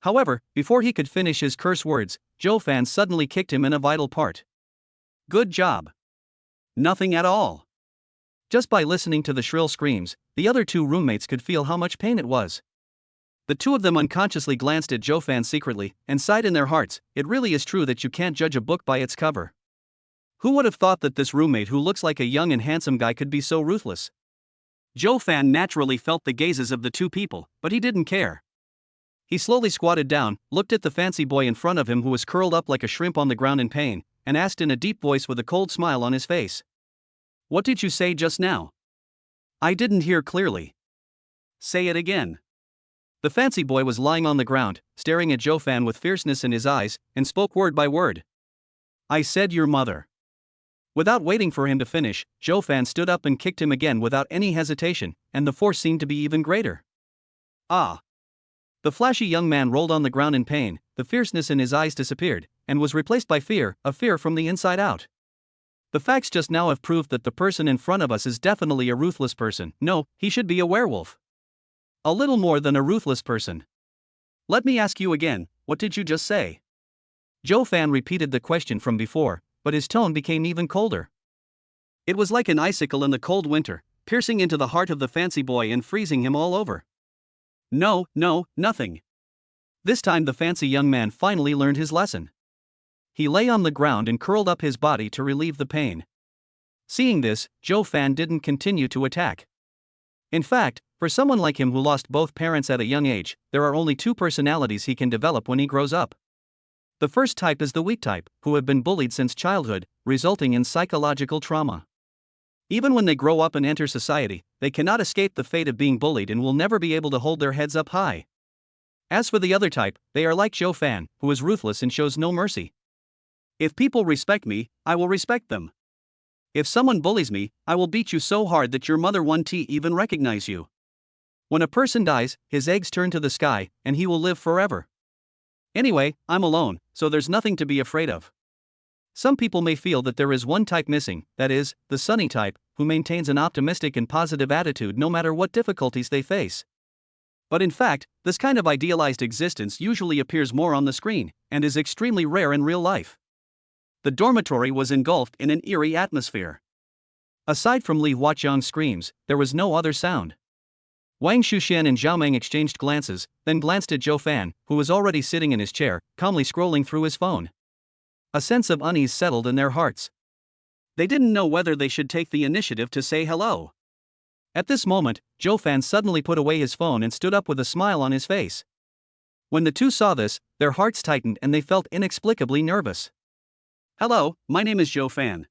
However, before he could finish his curse words, Joe Fan suddenly kicked him in a vital part. Good job. Nothing at all. Just by listening to the shrill screams, the other two roommates could feel how much pain it was. The two of them unconsciously glanced at Joe Fan secretly, and sighed in their hearts. It really is true that you can't judge a book by its cover. Who would have thought that this roommate who looks like a young and handsome guy could be so ruthless? Joe Fan naturally felt the gazes of the two people, but he didn't care. He slowly squatted down, looked at the fancy boy in front of him who was curled up like a shrimp on the ground in pain, and asked in a deep voice with a cold smile on his face. What did you say just now? I didn't hear clearly. Say it again. The fancy boy was lying on the ground, staring at Joe Fan with fierceness in his eyes, and spoke word by word. I said your mother. Without waiting for him to finish, Joe Fan stood up and kicked him again without any hesitation, and the force seemed to be even greater. Ah. The flashy young man rolled on the ground in pain, the fierceness in his eyes disappeared, and was replaced by fear, a fear from the inside out. The facts just now have proved that the person in front of us is definitely a ruthless person. No, he should be a werewolf. A little more than a ruthless person. Let me ask you again, what did you just say? Joe Fan repeated the question from before, but his tone became even colder. It was like an icicle in the cold winter, piercing into the heart of the fancy boy and freezing him all over. No, nothing. This time the fancy young man finally learned his lesson. He lay on the ground and curled up his body to relieve the pain. Seeing this, Joe Fan didn't continue to attack. In fact, for someone like him who lost both parents at a young age, there are only two personalities he can develop when he grows up. The first type is the weak type, who have been bullied since childhood, resulting in psychological trauma. Even when they grow up and enter society, they cannot escape the fate of being bullied and will never be able to hold their heads up high. As for the other type, they are like Joe Fan, who is ruthless and shows no mercy. If people respect me, I will respect them. If someone bullies me, I will beat you so hard that your mother won't even recognize you. When a person dies, his eggs turn to the sky, and he will live forever. Anyway, I'm alone, so there's nothing to be afraid of. Some people may feel that there is one type missing, that is, the sunny type, who maintains an optimistic and positive attitude no matter what difficulties they face. But in fact, this kind of idealized existence usually appears more on the screen, and is extremely rare in real life. The dormitory was engulfed in an eerie atmosphere. Aside from Li Huaqiang's screams, there was no other sound. Wang Xuxian and Zhao Meng exchanged glances, then glanced at Joe Fan, who was already sitting in his chair, calmly scrolling through his phone. A sense of unease settled in their hearts. They didn't know whether they should take the initiative to say hello. At this moment, Joe Fan suddenly put away his phone and stood up with a smile on his face. When the two saw this, their hearts tightened and they felt inexplicably nervous. Hello, my name is Joe Fan.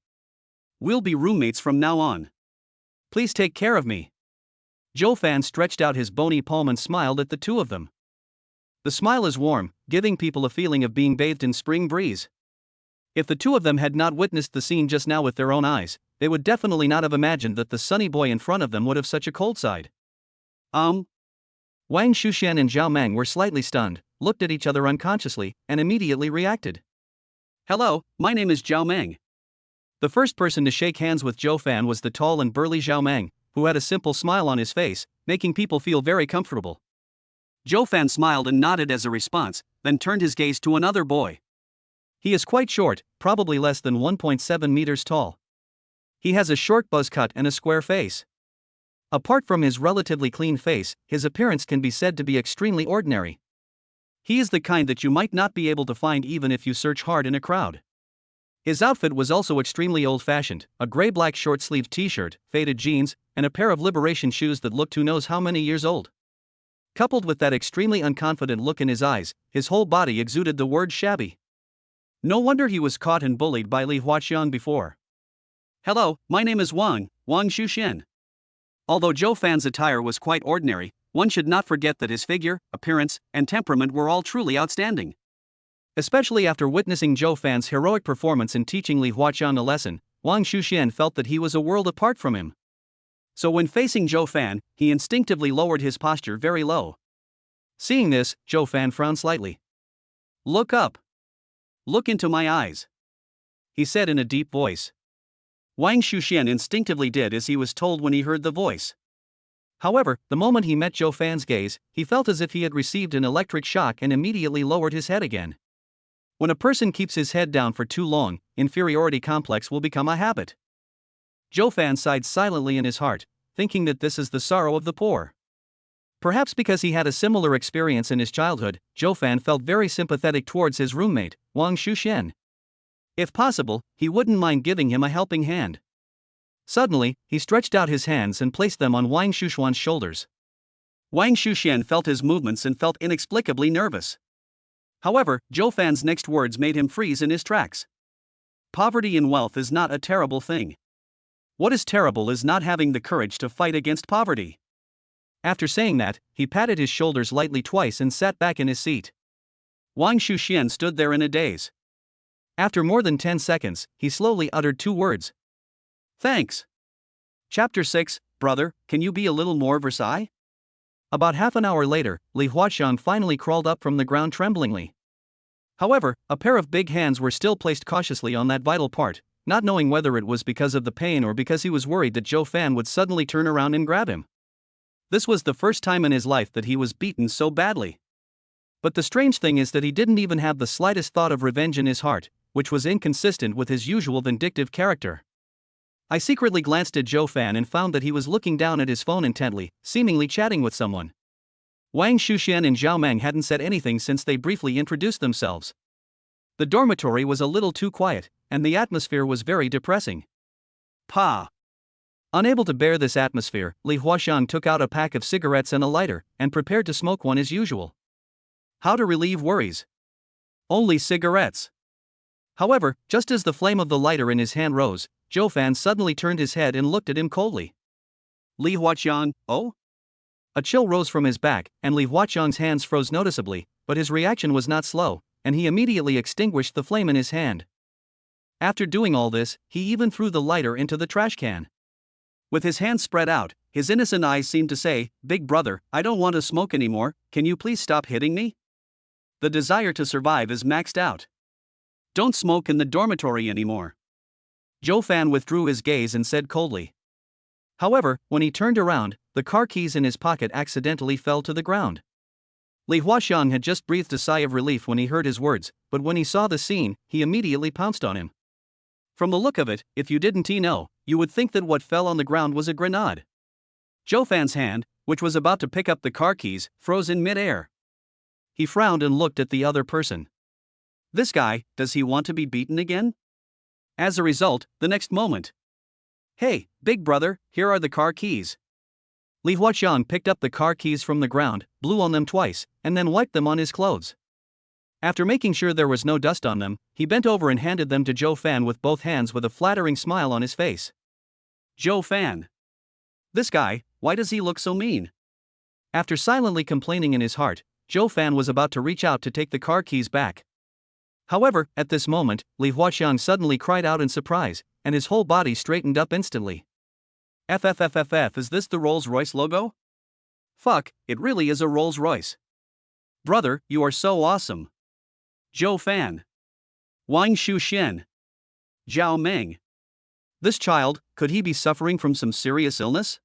We'll be roommates from now on. Please take care of me. Joe Fan stretched out his bony palm and smiled at the two of them. The smile is warm, giving people a feeling of being bathed in spring breeze. If the two of them had not witnessed the scene just now with their own eyes, they would definitely not have imagined that the sunny boy in front of them would have such a cold side. Wang Xuxian and Zhao Meng were slightly stunned, looked at each other unconsciously, and immediately reacted. Hello, my name is Zhao Meng. The first person to shake hands with Joe Fan was the tall and burly Zhao Meng, who had a simple smile on his face, making people feel very comfortable. Joe Fan smiled and nodded as a response, then turned his gaze to another boy. He is quite short, probably less than 1.7 meters tall. He has a short buzz cut and a square face. Apart from his relatively clean face, his appearance can be said to be extremely ordinary. He is the kind that you might not be able to find even if you search hard in a crowd. His outfit was also extremely old-fashioned, a gray-black short-sleeved t-shirt, faded jeans, and a pair of Liberation shoes that looked who knows how many years old. Coupled with that extremely unconfident look in his eyes, his whole body exuded the word shabby. No wonder he was caught and bullied by Li Huaqiang before. Hello, my name is Wang Xuxian. Although Joe Fan's attire was quite ordinary, one should not forget that his figure, appearance, and temperament were all truly outstanding. Especially after witnessing Zhou Fan's heroic performance in teaching Li Huaqiang a lesson, Wang Shuxian felt that he was a world apart from him. So when facing Zhou Fan, he instinctively lowered his posture very low. Seeing this, Zhou Fan frowned slightly. "Look up. Look into my eyes," he said in a deep voice. Wang Shuxian instinctively did as he was told when he heard the voice. However, the moment he met Zhou Fan's gaze, he felt as if he had received an electric shock and immediately lowered his head again. When a person keeps his head down for too long, inferiority complex will become a habit. Zhou Fan sighed silently in his heart, thinking that this is the sorrow of the poor. Perhaps because he had a similar experience in his childhood, Zhou Fan felt very sympathetic towards his roommate, Wang Shuxian. If possible, he wouldn't mind giving him a helping hand. Suddenly, he stretched out his hands and placed them on Wang Shuxian's shoulders. Wang Shuxian felt his movements and felt inexplicably nervous. However, Zhou Fan's next words made him freeze in his tracks. Poverty and wealth is not a terrible thing. What is terrible is not having the courage to fight against poverty. After saying that, he patted his shoulders lightly twice and sat back in his seat. Wang Shuxian stood there in a daze. After more than 10 seconds, he slowly uttered 2 words. "Thanks." Chapter 6, Brother, can you be a little more Versailles? About half an hour later, Li Huaqiang finally crawled up from the ground tremblingly. However, a pair of big hands were still placed cautiously on that vital part, not knowing whether it was because of the pain or because he was worried that Zhou Fan would suddenly turn around and grab him. This was the first time in his life that he was beaten so badly. But the strange thing is that he didn't even have the slightest thought of revenge in his heart, which was inconsistent with his usual vindictive character. I secretly glanced at Zhou Fan and found that he was looking down at his phone intently, seemingly chatting with someone. Wang Shuxian and Zhao Meng hadn't said anything since they briefly introduced themselves. The dormitory was a little too quiet, and the atmosphere was very depressing. Pa! Unable to bear this atmosphere, Li Huaqiang took out a pack of cigarettes and a lighter, and prepared to smoke one as usual. How to relieve worries? Only cigarettes. However, just as the flame of the lighter in his hand rose, Zhou Fan suddenly turned his head and looked at him coldly. Li Huaqiang, oh? A chill rose from his back, and Li Huaqiang's hands froze noticeably, but his reaction was not slow, and he immediately extinguished the flame in his hand. After doing all this, he even threw the lighter into the trash can. With his hands spread out, his innocent eyes seemed to say, "Big brother, I don't want to smoke anymore, can you please stop hitting me? The desire to survive is maxed out. Don't smoke in the dormitory anymore." Zhou Fan withdrew his gaze and said coldly. However, when he turned around, the car keys in his pocket accidentally fell to the ground. Li Huaqiang had just breathed a sigh of relief when he heard his words, but when he saw the scene, he immediately pounced on him. From the look of it, if you didn't know, you would think that what fell on the ground was a grenade. Zhou Fan's hand, which was about to pick up the car keys, froze in mid-air. He frowned and looked at the other person. This guy, does he want to be beaten again? As a result, the next moment. "Hey, big brother, here are the car keys." Li Huaqiang picked up the car keys from the ground, blew on them twice, and then wiped them on his clothes. After making sure there was no dust on them, he bent over and handed them to Zhou Fan with both hands with a flattering smile on his face. Zhou Fan. This guy, why does he look so mean? After silently complaining in his heart, Zhou Fan was about to reach out to take the car keys back. However, at this moment, Li Huaqiang suddenly cried out in surprise, and his whole body straightened up instantly. FFFFF, is this the Rolls-Royce logo? Fuck, it really is a Rolls-Royce. Brother, you are so awesome. Zhou Fan. Wang Shuxian. Zhao Meng. This child, could he be suffering from some serious illness?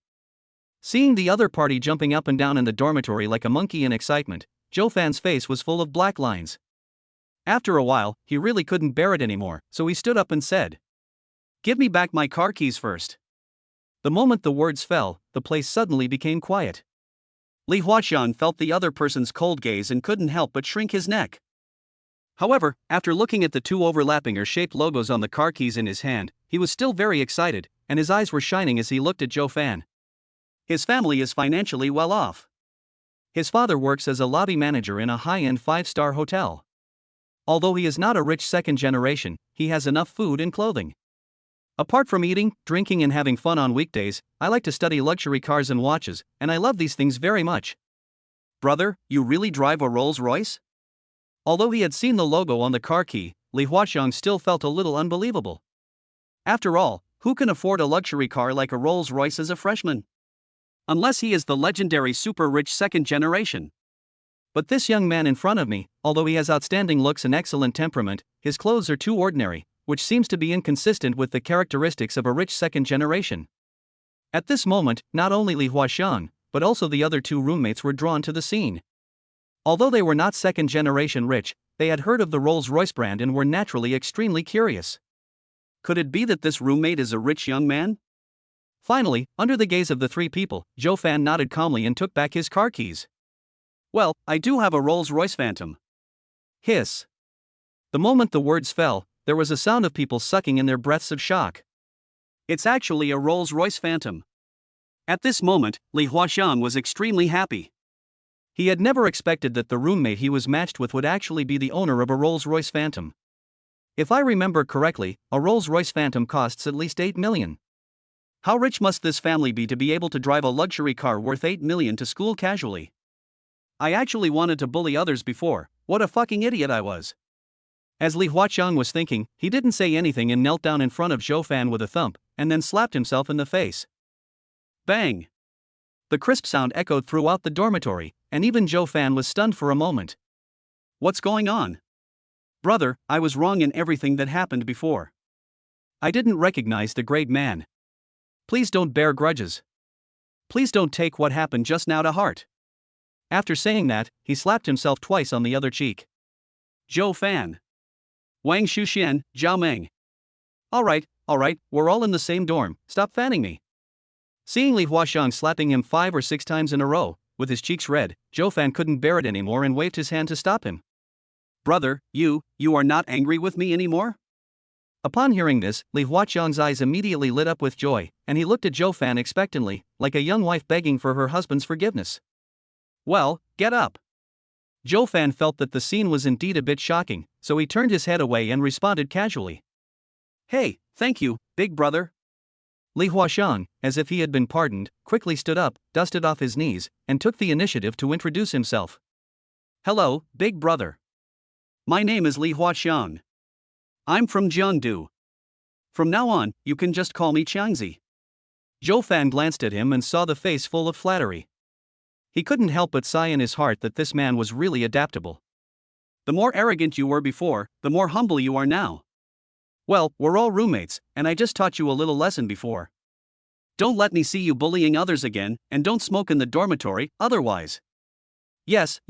Seeing the other party jumping up and down in the dormitory like a monkey in excitement, Zhou Fan's face was full of black lines. After a while, he really couldn't bear it anymore, so he stood up and said, "Give me back my car keys first." The moment the words fell, the place suddenly became quiet. Li Huaqiang felt the other person's cold gaze and couldn't help but shrink his neck. However, after looking at the 2 overlapping shaped logos on the car keys in his hand, he was still very excited, and his eyes were shining as he looked at Zhou Fan. His family is financially well off. His father works as a lobby manager in a high-end 5-star hotel. Although he is not a rich second generation, he has enough food and clothing. Apart from eating, drinking and having fun on weekdays, I like to study luxury cars and watches, and I love these things very much. Brother, you really drive a Rolls-Royce? Although he had seen the logo on the car key, Li Huaxiang still felt a little unbelievable. After all, who can afford a luxury car like a Rolls-Royce as a freshman? Unless he is the legendary super-rich second generation. But this young man in front of me, although he has outstanding looks and excellent temperament, his clothes are too ordinary, which seems to be inconsistent with the characteristics of a rich second generation. At this moment, not only Li Huaxiang, but also the other two roommates were drawn to the scene. Although they were not second generation rich, they had heard of the Rolls-Royce brand and were naturally extremely curious. Could it be that this roommate is a rich young man? Finally, under the gaze of the three people, Zhou Fan nodded calmly and took back his car keys. Well, I do have a Rolls-Royce Phantom. Hiss. The moment the words fell, there was a sound of people sucking in their breaths of shock. It's actually a Rolls-Royce Phantom. At this moment, Li Huaxiang was extremely happy. He had never expected that the roommate he was matched with would actually be the owner of a Rolls-Royce Phantom. If I remember correctly, a Rolls-Royce Phantom costs at least 8 million. How rich must this family be to be able to drive a luxury car worth 8 million to school casually? I actually wanted to bully others before, what a fucking idiot I was. As Li Huaxiang was thinking, he didn't say anything and knelt down in front of Zhou Fan with a thump, and then slapped himself in the face. Bang! The crisp sound echoed throughout the dormitory, and even Zhou Fan was stunned for a moment. What's going on? Brother, I was wrong in everything that happened before. I didn't recognize the great man. Please don't bear grudges. Please don't take what happened just now to heart. After saying that, he slapped himself twice on the other cheek. Zhou Fan. Wang Shuxian, Zhao Meng. Alright, we're all in the same dorm, stop fanning me. Seeing Li Huaxiang slapping him 5 or 6 times in a row, with his cheeks red, Zhou Fan couldn't bear it anymore and waved his hand to stop him. Brother, you are not angry with me anymore? Upon hearing this, Li Huaxiang's eyes immediately lit up with joy, and he looked at Zhou Fan expectantly, like a young wife begging for her husband's forgiveness. Well, get up. Zhou Fan felt that the scene was indeed a bit shocking, so he turned his head away and responded casually. Hey, thank you, big brother. Li Huaxiang, as if he had been pardoned, quickly stood up, dusted off his knees, and took the initiative to introduce himself. Hello, big brother. My name is Li Huaxiang. I'm from Jiangdu. From now on, you can just call me Qiangzi. Zhou Fan glanced at him and saw the face full of flattery. He couldn't help but sigh in his heart that this man was really adaptable. The more arrogant you were before, the more humble you are now. Well, we're all roommates, and I just taught you a little lesson before. Don't let me see you bullying others again, and don't smoke in the dormitory, otherwise. Yes,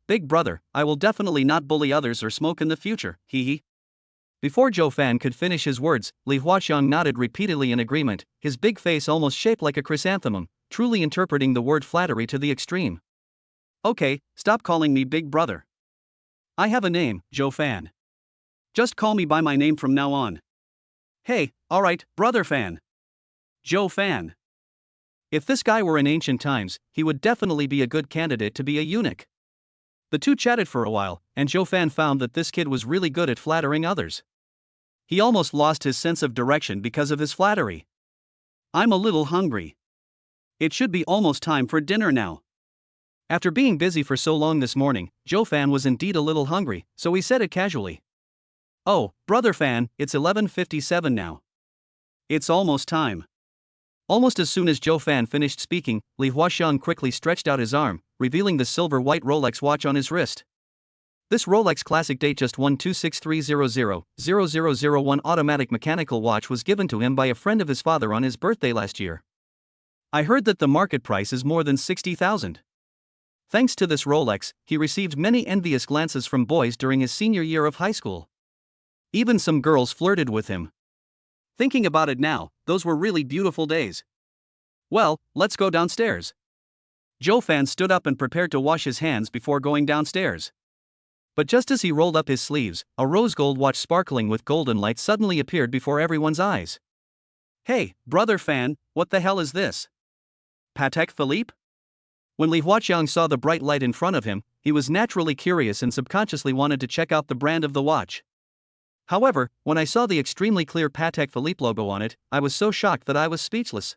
big brother, I will definitely not bully others or smoke in the future, hee. Before Zhou Fan could finish his words, Li Huaxiang nodded repeatedly in agreement, his big face almost shaped like a chrysanthemum, truly interpreting the word flattery to the extreme. Okay, stop calling me big brother. I have a name, Zhou Fan. Just call me by my name from now on. Hey, alright, brother Fan. Zhou Fan. If this guy were in ancient times, he would definitely be a good candidate to be a eunuch. The two chatted for a while, and Zhou Fan found that this kid was really good at flattering others. He almost lost his sense of direction because of his flattery. I'm a little hungry. It should be almost time for dinner now. After being busy for so long this morning, Zhou Fan was indeed a little hungry, so he said it casually. Oh, brother Fan, it's 11:57 now. It's almost time. Almost as soon as Zhou Fan finished speaking, Li Huaxiang quickly stretched out his arm, revealing the silver-white Rolex watch on his wrist. This Rolex Classic Date Just 12630000001 automatic mechanical watch was given to him by a friend of his father on his birthday last year. I heard that the market price is more than 60,000. Thanks to this Rolex, he received many envious glances from boys during his senior year of high school. Even some girls flirted with him. Thinking about it now, those were really beautiful days. Well, let's go downstairs. Zhou Fan stood up and prepared to wash his hands before going downstairs. But just as he rolled up his sleeves, a rose gold watch sparkling with golden light suddenly appeared before everyone's eyes. Hey, brother Fan, what the hell is this? Patek Philippe? When Li Huaxiang saw the bright light in front of him, he was naturally curious and subconsciously wanted to check out the brand of the watch. However, when I saw the extremely clear Patek Philippe logo on it, I was so shocked that I was speechless.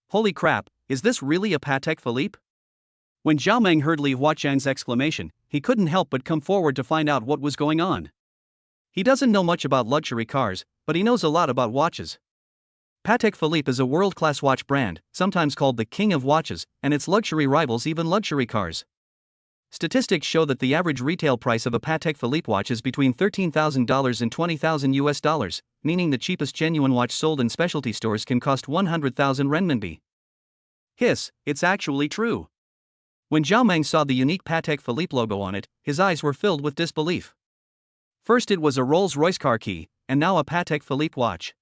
Holy crap, is this really a Patek Philippe? When Zhao Meng heard Li Huaqiang's exclamation, he couldn't help but come forward to find out what was going on. He doesn't know much about luxury cars, but he knows a lot about watches. Patek Philippe is a world-class watch brand, sometimes called the king of watches, and its luxury rivals even luxury cars. Statistics show that the average retail price of a Patek Philippe watch is between $13,000 and $20,000, meaning the cheapest genuine watch sold in specialty stores can cost 100,000 renminbi. Hiss, it's actually true. When Zhao Meng saw the unique Patek Philippe logo on it, his eyes were filled with disbelief. First it was a Rolls-Royce car key, and now a Patek Philippe watch.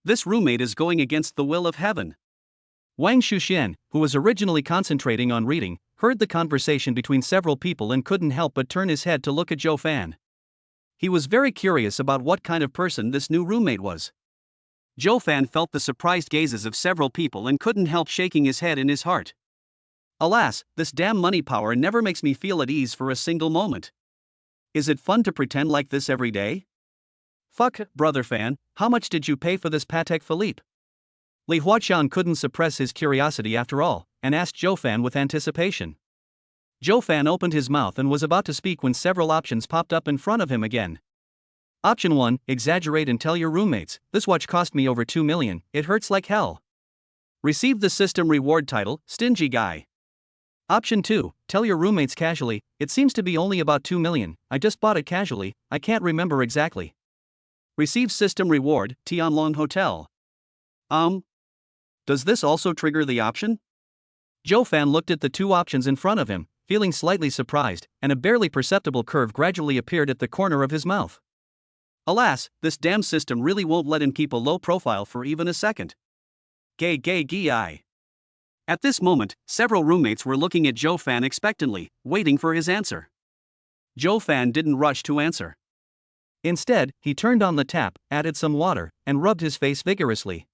This roommate is going against the will of heaven. Wang Shuxian, who was originally concentrating on reading, heard the conversation between several people and couldn't help but turn his head to look at Zhou Fan. He was very curious about what kind of person this new roommate was. Zhou Fan felt the surprised gazes of several people and couldn't help shaking his head in his heart. Alas, this damn money power never makes me feel at ease for a single moment. Is it fun to pretend like this every day? Fuck, brother Fan, how much did you pay for this Patek Philippe? Li Huaqiang couldn't suppress his curiosity after all, and asked Zhou Fan with anticipation. Zhou Fan opened his mouth and was about to speak when several options popped up in front of him again. Option 1, exaggerate and tell your roommates, this watch cost me over 2 million, it hurts like hell. Receive the system reward title, stingy guy. Option 2, tell your roommates casually, it seems to be only about 2 million, I just bought it casually, I can't remember exactly. Receive system reward, Tianlong Hotel. Does this also trigger the option? Zhou Fan looked at the two options in front of him, feeling slightly surprised, and a barely perceptible curve gradually appeared at the corner of his mouth. Alas, this damn system really won't let him keep a low profile for even a second. Gay. At this moment, several roommates were looking at Zhou Fan expectantly, waiting for his answer. Zhou Fan didn't rush to answer. Instead, he turned on the tap, added some water, and rubbed his face vigorously.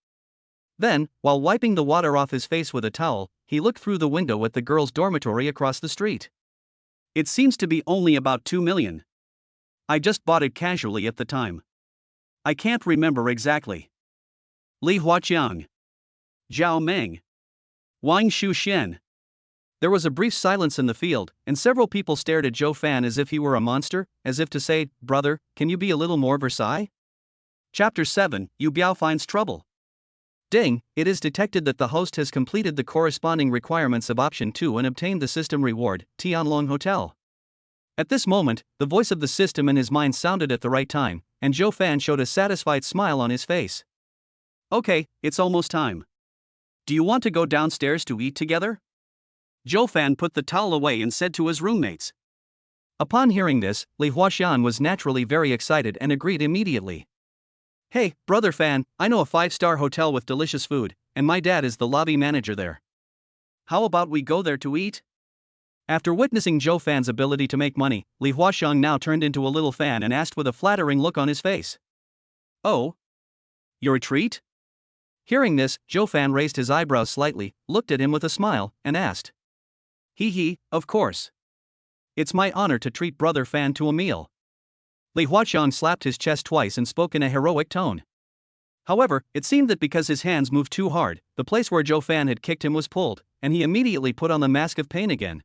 Then, while wiping the water off his face with a towel, he looked through the window at the girls' dormitory across the street. It seems to be only about 2 million. I just bought it casually at the time. I can't remember exactly. Li Huaqiang. Zhao Meng. Wang Shuxian. There was a brief silence in the field, and several people stared at Zhou Fan as if he were a monster, as if to say, brother, can you be a little more Versailles? Chapter 7, Yu Biao finds trouble. Ding, it is detected that the host has completed the corresponding requirements of option 2 and obtained the system reward, Tianlong Hotel. At this moment, the voice of the system in his mind sounded at the right time, and Zhou Fan showed a satisfied smile on his face. Okay, it's almost time. Do you want to go downstairs to eat together? Zhou Fan put the towel away and said to his roommates. Upon hearing this, Li Huaqiang was naturally very excited and agreed immediately. Hey, brother Fan, I know a 5-star hotel with delicious food, and my dad is the lobby manager there. How about we go there to eat? After witnessing Zhou Fan's ability to make money, Li Huaqiang now turned into a little fan and asked with a flattering look on his face. Oh? You're a treat? Hearing this, Zhou Fan raised his eyebrows slightly, looked at him with a smile, and asked. Hee, of course. It's my honor to treat brother Fan to a meal. Li Huaqiang slapped his chest twice and spoke in a heroic tone. However, it seemed that because his hands moved too hard, the place where Zhou Fan had kicked him was pulled, and he immediately put on the mask of pain again.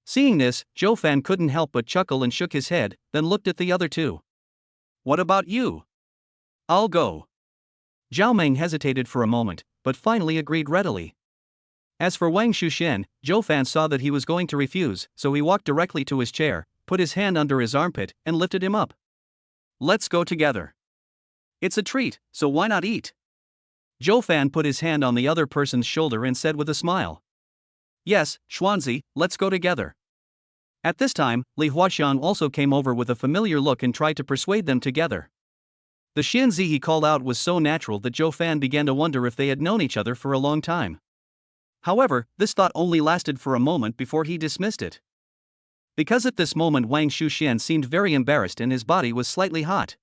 Seeing this, Zhou Fan couldn't help but chuckle and shook his head, then looked at the other two. What about you? I'll go. Zhao Meng hesitated for a moment, but finally agreed readily. As for Wang Shuxian, Zhou Fan saw that he was going to refuse, so he walked directly to his chair, put his hand under his armpit, and lifted him up. Let's go together. It's a treat, so why not eat? Zhou Fan put his hand on the other person's shoulder and said with a smile. Yes, Xuanzi, let's go together. At this time, Li Huaqiang also came over with a familiar look and tried to persuade them together. The Xianzi he called out was so natural that Zhou Fan began to wonder if they had known each other for a long time. However, this thought only lasted for a moment before he dismissed it. Because at this moment Wang Shuxian seemed very embarrassed and his body was slightly hot.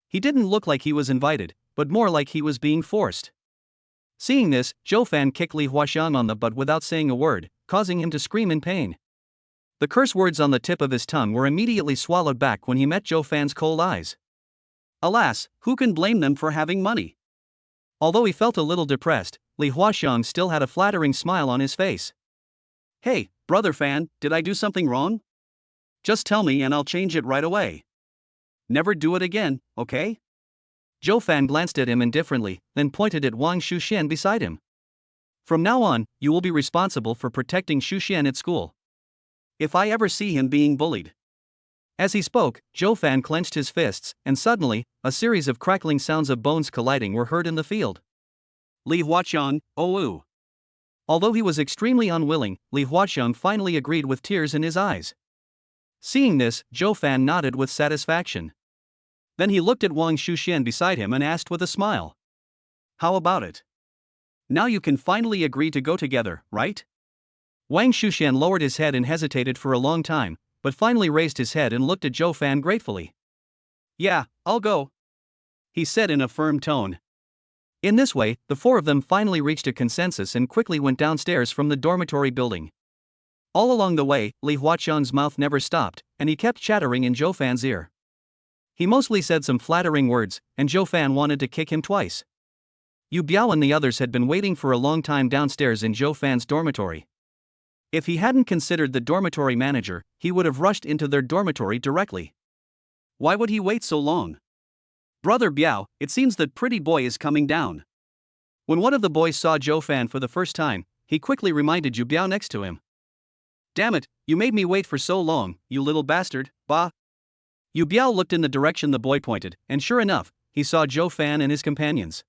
He didn't look like he was invited, but more like he was being forced. Seeing this, Zhou Fan kicked Li Huaqiang on the butt without saying a word, causing him to scream in pain. The curse words on the tip of his tongue were immediately swallowed back when he met Zhou Fan's cold eyes. Alas, who can blame them for having money? Although he felt a little depressed, Li Huaqiang still had a flattering smile on his face. Hey, Brother Fan, did I do something wrong? Just tell me and I'll change it right away. Never do it again, okay? Zhou Fan glanced at him indifferently, then pointed at Wang Shuxian beside him. From now on, you will be responsible for protecting Shuxian at school. If I ever see him being bullied. As he spoke, Zhou Fan clenched his fists, and suddenly, a series of crackling sounds of bones colliding were heard in the field. Li Huaqiang, oh. Although he was extremely unwilling, Li Huaqiang finally agreed with tears in his eyes. Seeing this, Zhou Fan nodded with satisfaction. Then he looked at Wang Shuxian beside him and asked with a smile. How about it? Now you can finally agree to go together, right? Wang Shuxian lowered his head and hesitated for a long time, but finally raised his head and looked at Zhou Fan gratefully. Yeah, I'll go, he said in a firm tone. In this way, the four of them finally reached a consensus and quickly went downstairs from the dormitory building. All along the way, Li Huaqiang's mouth never stopped, and he kept chattering in Zhou Fan's ear. He mostly said some flattering words, and Zhou Fan wanted to kick him twice. Yu Biao and the others had been waiting for a long time downstairs in Zhou Fan's dormitory. If he hadn't considered the dormitory manager, he would have rushed into their dormitory directly. Why would he wait so long? Brother Biao, it seems that pretty boy is coming down. When one of the boys saw Zhou Fan for the first time, he quickly reminded Yu Biao next to him. Damn it, you made me wait for so long, you little bastard, bah. Yu Biao looked in the direction the boy pointed, and sure enough, he saw Zhou Fan and his companions.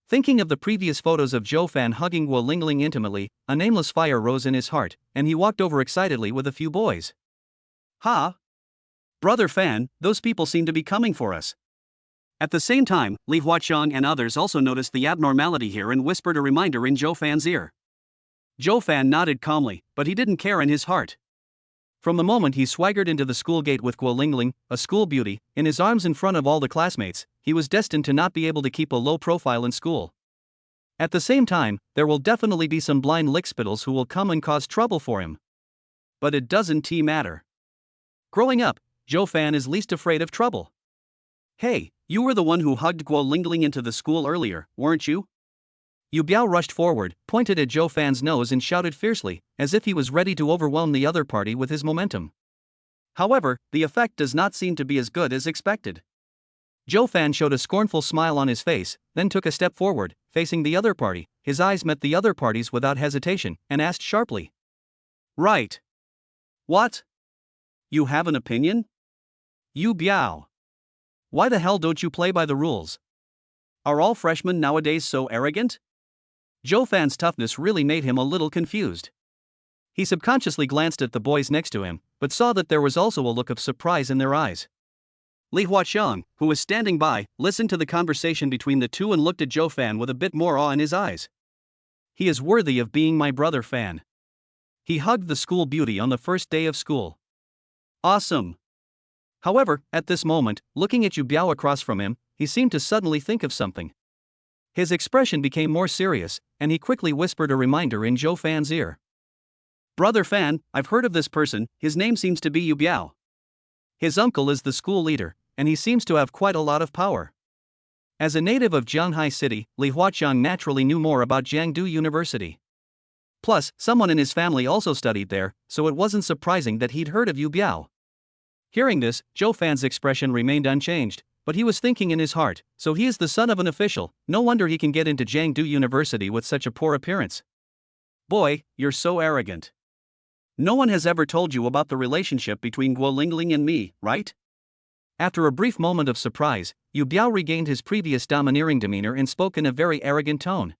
Thinking of the previous photos of Zhou Fan hugging Gu Lingling intimately, a nameless fire rose in his heart, and he walked over excitedly with a few boys. Ha! Brother Fan, those people seem to be coming for us. At the same time, Li Huaqiang and others also noticed the abnormality here and whispered a reminder in Zhou Fan's ear. Zhou Fan nodded calmly, but he didn't care in his heart. From the moment he swaggered into the school gate with Gu Lingling, a school beauty, in his arms in front of all the classmates, he was destined to not be able to keep a low profile in school. At the same time, there will definitely be some blind lickspittles who will come and cause trouble for him. But it doesn't matter. Growing up, Zhou Fan is least afraid of trouble. Hey, you were the one who hugged Gu Lingling into the school earlier, weren't you? Yu Biao rushed forward, pointed at Zhou Fan's nose and shouted fiercely, as if he was ready to overwhelm the other party with his momentum. However, the effect does not seem to be as good as expected. Zhou Fan showed a scornful smile on his face, then took a step forward, facing the other party. His eyes met the other party's without hesitation, and asked sharply. Right. What? You have an opinion? Yu Biao. Why the hell don't you play by the rules? Are all freshmen nowadays so arrogant? Zhou Fan's toughness really made him a little confused. He subconsciously glanced at the boys next to him, but saw that there was also a look of surprise in their eyes. Li Huaqiang, who was standing by, listened to the conversation between the two and looked at Zhou Fan with a bit more awe in his eyes. He is worthy of being my brother Fan. He hugged the school beauty on the first day of school. Awesome. However, at this moment, looking at Yu Biao across from him, he seemed to suddenly think of something. His expression became more serious, and he quickly whispered a reminder in Zhou Fan's ear. Brother Fan, I've heard of this person, his name seems to be Yu Biao. His uncle is the school leader, and he seems to have quite a lot of power. As a native of Jianghai City, Li Huaqiang naturally knew more about Jiangdu University. Plus, someone in his family also studied there, so it wasn't surprising that he'd heard of Yu Biao. Hearing this, Zhou Fan's expression remained unchanged, but he was thinking in his heart, so he is the son of an official, no wonder he can get into Jiangdu University with such a poor appearance. Boy, you're so arrogant. No one has ever told you about the relationship between Gu Lingling and me, right? After a brief moment of surprise, Yu Biao regained his previous domineering demeanor and spoke in a very arrogant tone.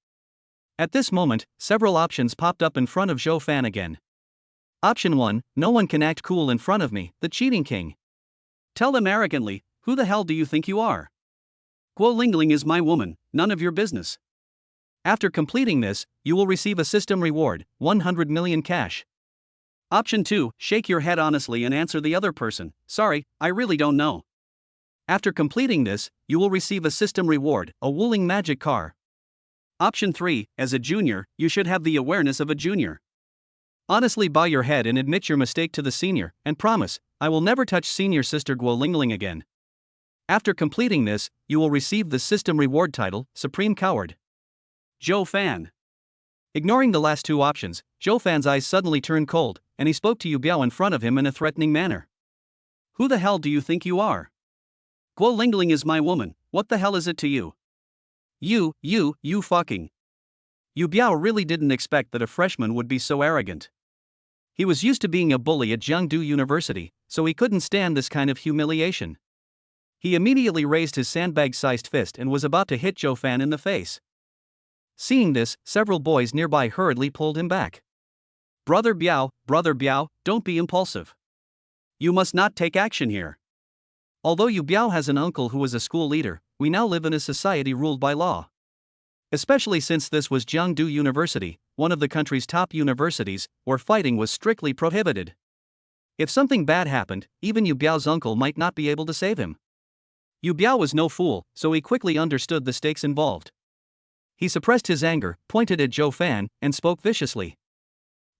At this moment, several options popped up in front of Zhou Fan again. Option 1, no one can act cool in front of me, the cheating king. Tell them arrogantly, who the hell do you think you are? Gu Lingling is my woman, none of your business. After completing this, you will receive a system reward, 100 million cash. Option 2, shake your head honestly and answer the other person, sorry, I really don't know. After completing this, you will receive a system reward, a Wuling magic car. Option 3, as a junior, you should have the awareness of a junior. Honestly bow your head and admit your mistake to the senior, and promise, I will never touch senior sister Gu Lingling again. After completing this, you will receive the system reward title, Supreme Coward. Zhou Fan. Ignoring the last two options, Zhou Fan's eyes suddenly turned cold, and he spoke to Yu Biao in front of him in a threatening manner. Who the hell do you think you are? Gu Lingling is my woman, what the hell is it to you? You fucking. Yu Biao really didn't expect that a freshman would be so arrogant. He was used to being a bully at Jiangdu University, so he couldn't stand this kind of humiliation. He immediately raised his sandbag-sized fist and was about to hit Zhou Fan in the face. Seeing this, several boys nearby hurriedly pulled him back. Brother Biao, don't be impulsive. You must not take action here. Although Yu Biao has an uncle who was a school leader, we now live in a society ruled by law. Especially since this was Jiangdu University, one of the country's top universities, where fighting was strictly prohibited. If something bad happened, even Yu Biao's uncle might not be able to save him. Yu Biao was no fool, so he quickly understood the stakes involved. He suppressed his anger, pointed at Zhou Fan, and spoke viciously.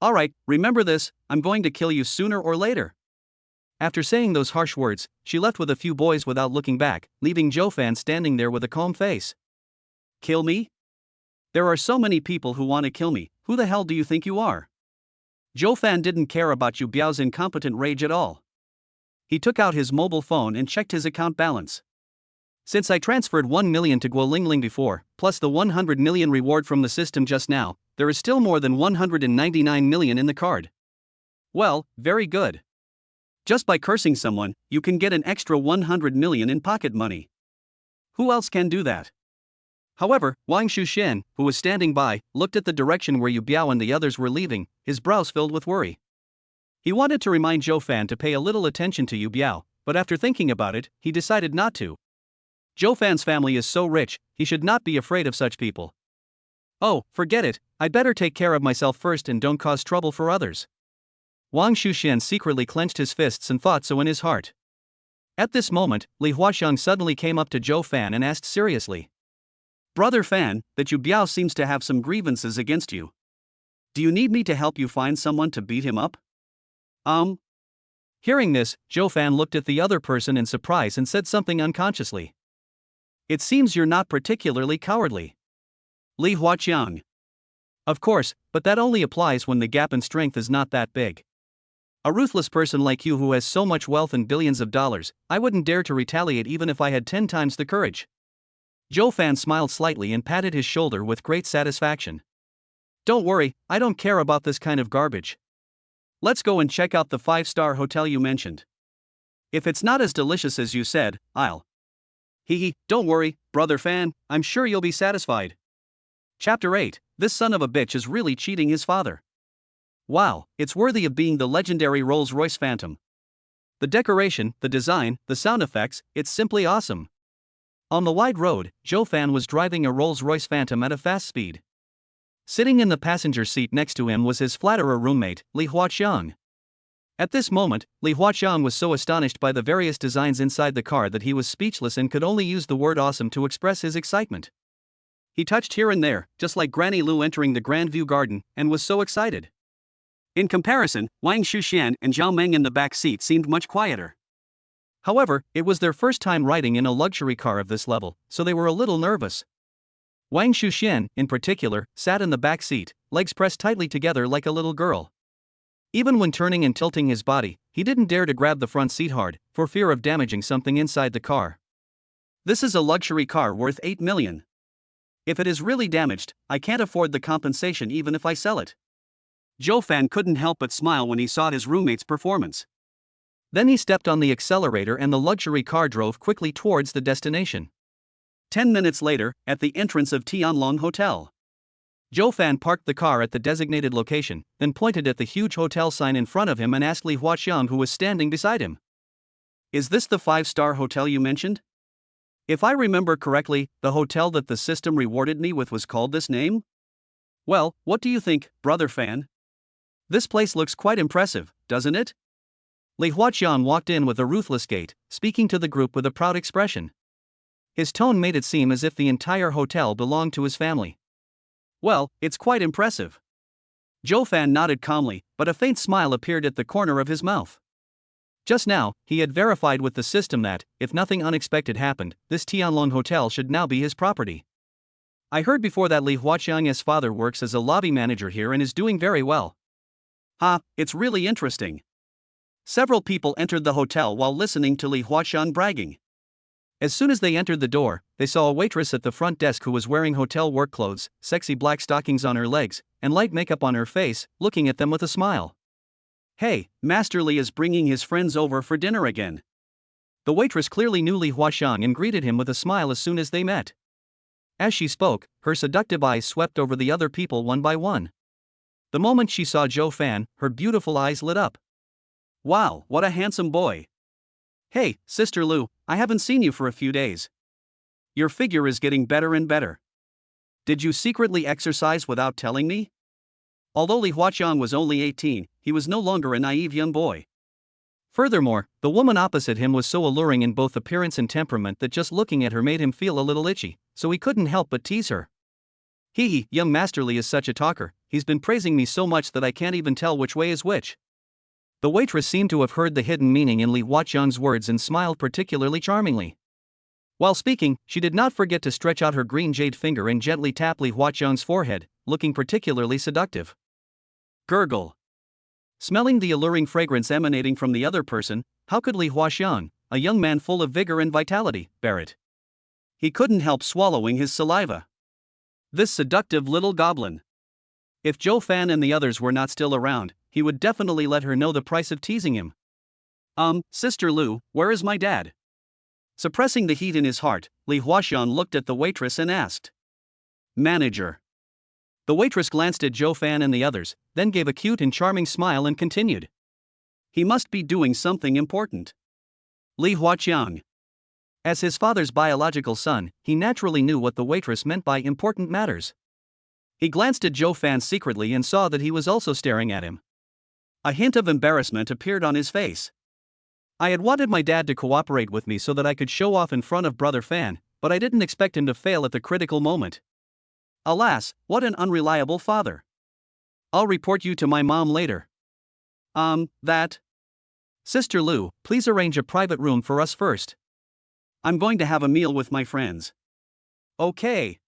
Alright, remember this, I'm going to kill you sooner or later. After saying those harsh words, she left with a few boys without looking back, leaving Zhou Fan standing there with a calm face. Kill me? There are so many people who want to kill me, who the hell do you think you are? Zhou Fan didn't care about Yu Biao's incompetent rage at all. He took out his mobile phone and checked his account balance. Since I transferred 1 million to Gu Lingling before, plus the 100 million reward from the system just now, there is still more than 199 million in the card. Well, very good. Just by cursing someone, you can get an extra 100 million in pocket money. Who else can do that? However, Wang Shuxian, who was standing by, looked at the direction where Yu Biao and the others were leaving, his brows filled with worry. He wanted to remind Zhou Fan to pay a little attention to Yu Biao, but after thinking about it, he decided not to. Zhou Fan's family is so rich, he should not be afraid of such people. Oh, forget it, I'd better take care of myself first and don't cause trouble for others. Wang Shuxian secretly clenched his fists and thought so in his heart. At this moment, Li Huaxiang suddenly came up to Zhou Fan and asked seriously. Brother Fan, that Yu Biao seems to have some grievances against you. Do you need me to help you find someone to beat him up? Hearing this, Zhou Fan looked at the other person in surprise and said something unconsciously. It seems you're not particularly cowardly. Li Huaqiang. Of course, but that only applies when the gap in strength is not that big. A ruthless person like you who has so much wealth and billions of dollars, I wouldn't dare to retaliate even if I had 10 times the courage. Zhou Fan smiled slightly and patted his shoulder with great satisfaction. Don't worry, I don't care about this kind of garbage. Let's go and check out the 5-star hotel you mentioned. If it's not as delicious as you said, I'll. Don't worry, Brother Fan, I'm sure you'll be satisfied. Chapter 8, This son of a bitch is really cheating his father. Wow, it's worthy of being the legendary Rolls-Royce Phantom. The decoration, the design, the sound effects, it's simply awesome. On the wide road, Zhou Fan was driving a Rolls-Royce Phantom at a fast speed. Sitting in the passenger seat next to him was his flatterer roommate, Li Huaqiang. At this moment, Li Huaqiang was so astonished by the various designs inside the car that he was speechless and could only use the word awesome to express his excitement. He touched here and there, just like Granny Lu entering the Grand View Garden, and was so excited. In comparison, Wang Shuxian and Zhao Meng in the back seat seemed much quieter. However, it was their first time riding in a luxury car of this level, so they were a little nervous. Wang Shuxian, in particular, sat in the back seat, legs pressed tightly together like a little girl. Even when turning and tilting his body, he didn't dare to grab the front seat hard, for fear of damaging something inside the car. This is a luxury car worth 8 million. If it is really damaged, I can't afford the compensation even if I sell it. Zhou Fan couldn't help but smile when he saw his roommate's performance. Then he stepped on the accelerator and the luxury car drove quickly towards the destination. 10 minutes later, at the entrance of Tianlong Hotel. Zhou Fan parked the car at the designated location, then pointed at the huge hotel sign in front of him and asked Li Huaqiang who was standing beside him. Is this the 5-star hotel you mentioned? If I remember correctly, the hotel that the system rewarded me with was called this name? Well, what do you think, Brother Fan? This place looks quite impressive, doesn't it? Li Huaqiang walked in with a ruthless gait, speaking to the group with a proud expression. His tone made it seem as if the entire hotel belonged to his family. Well, it's quite impressive. Zhou Fan nodded calmly, but a faint smile appeared at the corner of his mouth. Just now, he had verified with the system that, if nothing unexpected happened, this Tianlong Hotel should now be his property. I heard before that Li Huaqiang's father works as a lobby manager here and is doing very well. It's really interesting. Several people entered the hotel while listening to Li Huaqiang bragging. As soon as they entered the door, they saw a waitress at the front desk who was wearing hotel work clothes, sexy black stockings on her legs, and light makeup on her face, looking at them with a smile. Hey, Master Li is bringing his friends over for dinner again. The waitress clearly knew Li Huaqiang and greeted him with a smile as soon as they met. As she spoke, her seductive eyes swept over the other people one by one. The moment she saw Zhou Fan, her beautiful eyes lit up. Wow, what a handsome boy. Hey, Sister Lu, I haven't seen you for a few days. Your figure is getting better and better. Did you secretly exercise without telling me? Although Li Huaqiang was only 18, he was no longer a naive young boy. Furthermore, the woman opposite him was so alluring in both appearance and temperament that just looking at her made him feel a little itchy, so he couldn't help but tease her. Young Master Li is such a talker, he's been praising me so much that I can't even tell which way is which. The waitress seemed to have heard the hidden meaning in Li Huaqiang's words and smiled particularly charmingly. While speaking, she did not forget to stretch out her green jade finger and gently tap Li Huaqiang's forehead, looking particularly seductive. Gurgle. Smelling the alluring fragrance emanating from the other person, how could Li Huaqiang, a young man full of vigor and vitality, bear it? He couldn't help swallowing his saliva. This seductive little goblin. If Zhou Fan and the others were not still around, he would definitely let her know the price of teasing him. Sister Lu, where is my dad? Suppressing the heat in his heart, Li Huaqiang looked at the waitress and asked. Manager. The waitress glanced at Zhou Fan and the others, then gave a cute and charming smile and continued. He must be doing something important. Li Huaqiang. As his father's biological son, he naturally knew what the waitress meant by important matters. He glanced at Zhou Fan secretly and saw that he was also staring at him. A hint of embarrassment appeared on his face. I had wanted my dad to cooperate with me so that I could show off in front of Brother Fan, but I didn't expect him to fail at the critical moment. Alas, what an unreliable father. I'll report you to my mom later. Sister Lu, please arrange a private room for us first. I'm going to have a meal with my friends. Okay.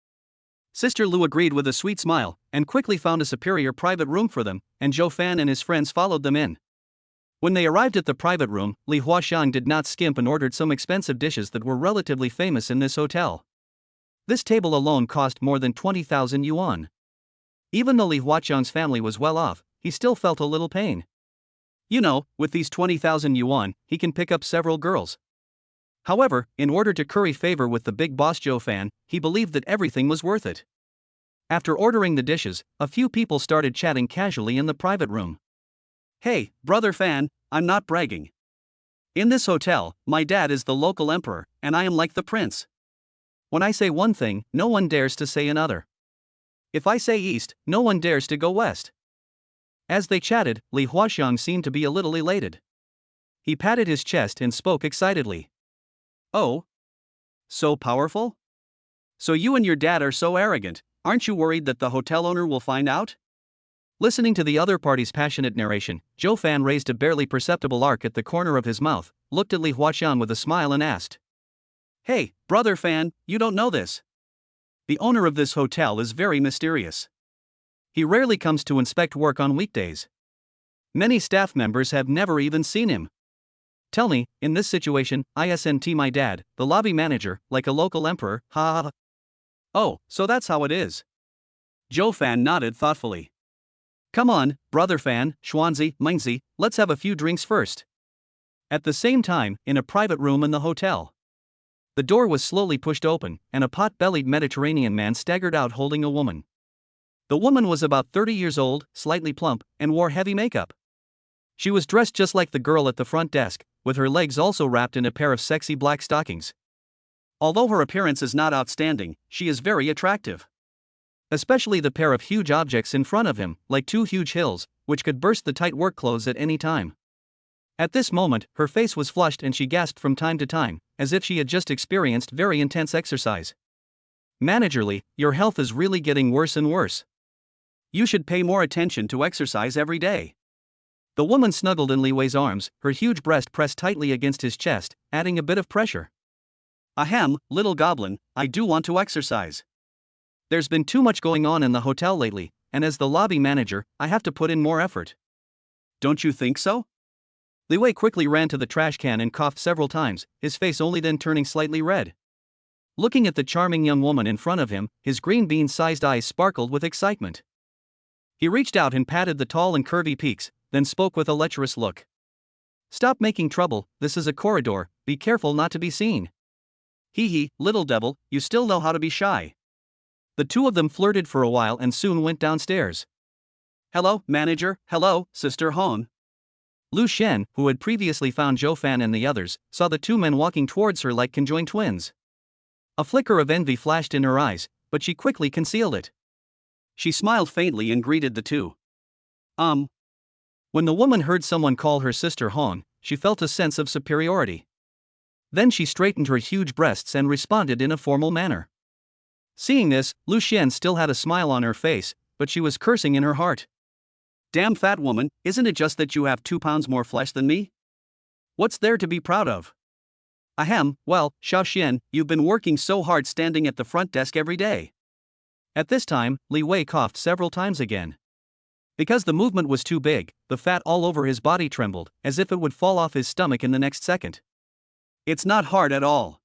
Sister Lu agreed with a sweet smile, and quickly found a superior private room for them, and Zhou Fan and his friends followed them in. When they arrived at the private room, Li Huaqiang did not skimp and ordered some expensive dishes that were relatively famous in this hotel. This table alone cost more than 20,000 yuan. Even though Li Huaqiang's family was well off, he still felt a little pain. With these 20,000 yuan, he can pick up several girls. However, in order to curry favor with the big boss Zhou Fan, he believed that everything was worth it. After ordering the dishes, a few people started chatting casually in the private room. Hey, Brother Fan, I'm not bragging. In this hotel, my dad is the local emperor, and I am like the prince. When I say one thing, no one dares to say another. If I say east, no one dares to go west. As they chatted, Li Huaqiang seemed to be a little elated. He patted his chest and spoke excitedly. Oh? So powerful? So you and your dad are so arrogant, aren't you worried that the hotel owner will find out? Listening to the other party's passionate narration, Zhou Fan raised a barely perceptible arc at the corner of his mouth, looked at Li Huaqiang with a smile and asked. Hey, Brother Fan, you don't know this. The owner of this hotel is very mysterious. He rarely comes to inspect work on weekdays. Many staff members have never even seen him. Tell me, in this situation, isn't my dad, the lobby manager, like a local emperor, ha ha. Oh, so that's how it is. Zhou Fan nodded thoughtfully. Come on, Brother Fan, Xuanzi, Mingzi, let's have a few drinks first. At the same time, in a private room in the hotel. The door was slowly pushed open, and a pot-bellied Mediterranean man staggered out holding a woman. The woman was about 30 years old, slightly plump, and wore heavy makeup. She was dressed just like the girl at the front desk, with her legs also wrapped in a pair of sexy black stockings. Although her appearance is not outstanding, she is very attractive. Especially the pair of huge objects in front of him, like two huge hills, which could burst the tight work clothes at any time. At this moment, her face was flushed and she gasped from time to time, as if she had just experienced very intense exercise. Manager Li, your health is really getting worse and worse. You should pay more attention to exercise every day. The woman snuggled in Li Wei's arms, her huge breast pressed tightly against his chest, adding a bit of pressure. Ahem, little goblin, I do want to exercise. There's been too much going on in the hotel lately, and as the lobby manager, I have to put in more effort. Don't you think so? Li Wei quickly ran to the trash can and coughed several times, his face only then turning slightly red. Looking at the charming young woman in front of him, his green bean-sized eyes sparkled with excitement. He reached out and patted the tall and curvy peaks, then spoke with a lecherous look. Stop making trouble, this is a corridor, be careful not to be seen. Hee hee, little devil, you still know how to be shy. The two of them flirted for a while and soon went downstairs. Hello, manager, hello, Sister Hong. Lu Shen, who had previously found Zhou Fan and the others, saw the two men walking towards her like conjoined twins. A flicker of envy flashed in her eyes, but she quickly concealed it. She smiled faintly and greeted the two. When the woman heard someone call her Sister Hong, she felt a sense of superiority. Then she straightened her huge breasts and responded in a formal manner. Seeing this, Lu Shen still had a smile on her face, but she was cursing in her heart. Damn fat woman, isn't it just that you have 2 pounds more flesh than me? What's there to be proud of? Ahem, well, Xiao Xian, you've been working so hard standing at the front desk every day. At this time, Li Wei coughed several times again. Because the movement was too big, the fat all over his body trembled, as if it would fall off his stomach in the next second. It's not hard at all.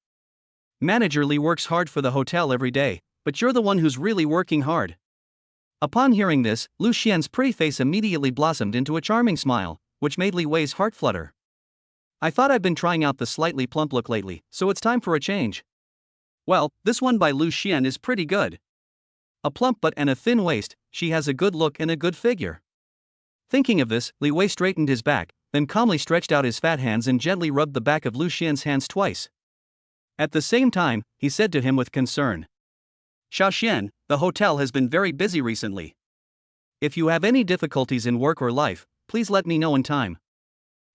Manager Li works hard for the hotel every day, but you're the one who's really working hard. Upon hearing this, Lu Xian's pretty face immediately blossomed into a charming smile, which made Li Wei's heart flutter. I thought I've been trying out the slightly plump look lately, so it's time for a change. Well, this one by Lu Xian is pretty good. A plump butt and a thin waist, she has a good look and a good figure. Thinking of this, Li Wei straightened his back, then calmly stretched out his fat hands and gently rubbed the back of Lu Xian's hands twice. At the same time, he said to him with concern. Xiao Xian, the hotel has been very busy recently. If you have any difficulties in work or life, please let me know in time.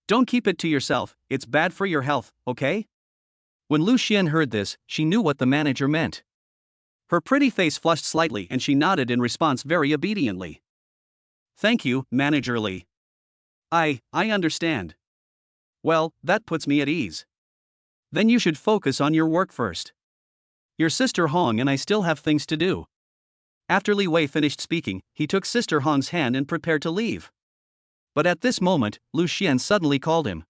Don't keep it to yourself, it's bad for your health, okay? When Lu Xian heard this, she knew what the manager meant. Her pretty face flushed slightly and she nodded in response very obediently. Thank you, Manager Li. I understand. Well, that puts me at ease. Then you should focus on your work first. Your Sister Hong and I still have things to do. After Li Wei finished speaking, he took Sister Hong's hand and prepared to leave. But at this moment, Lu Xian suddenly called him.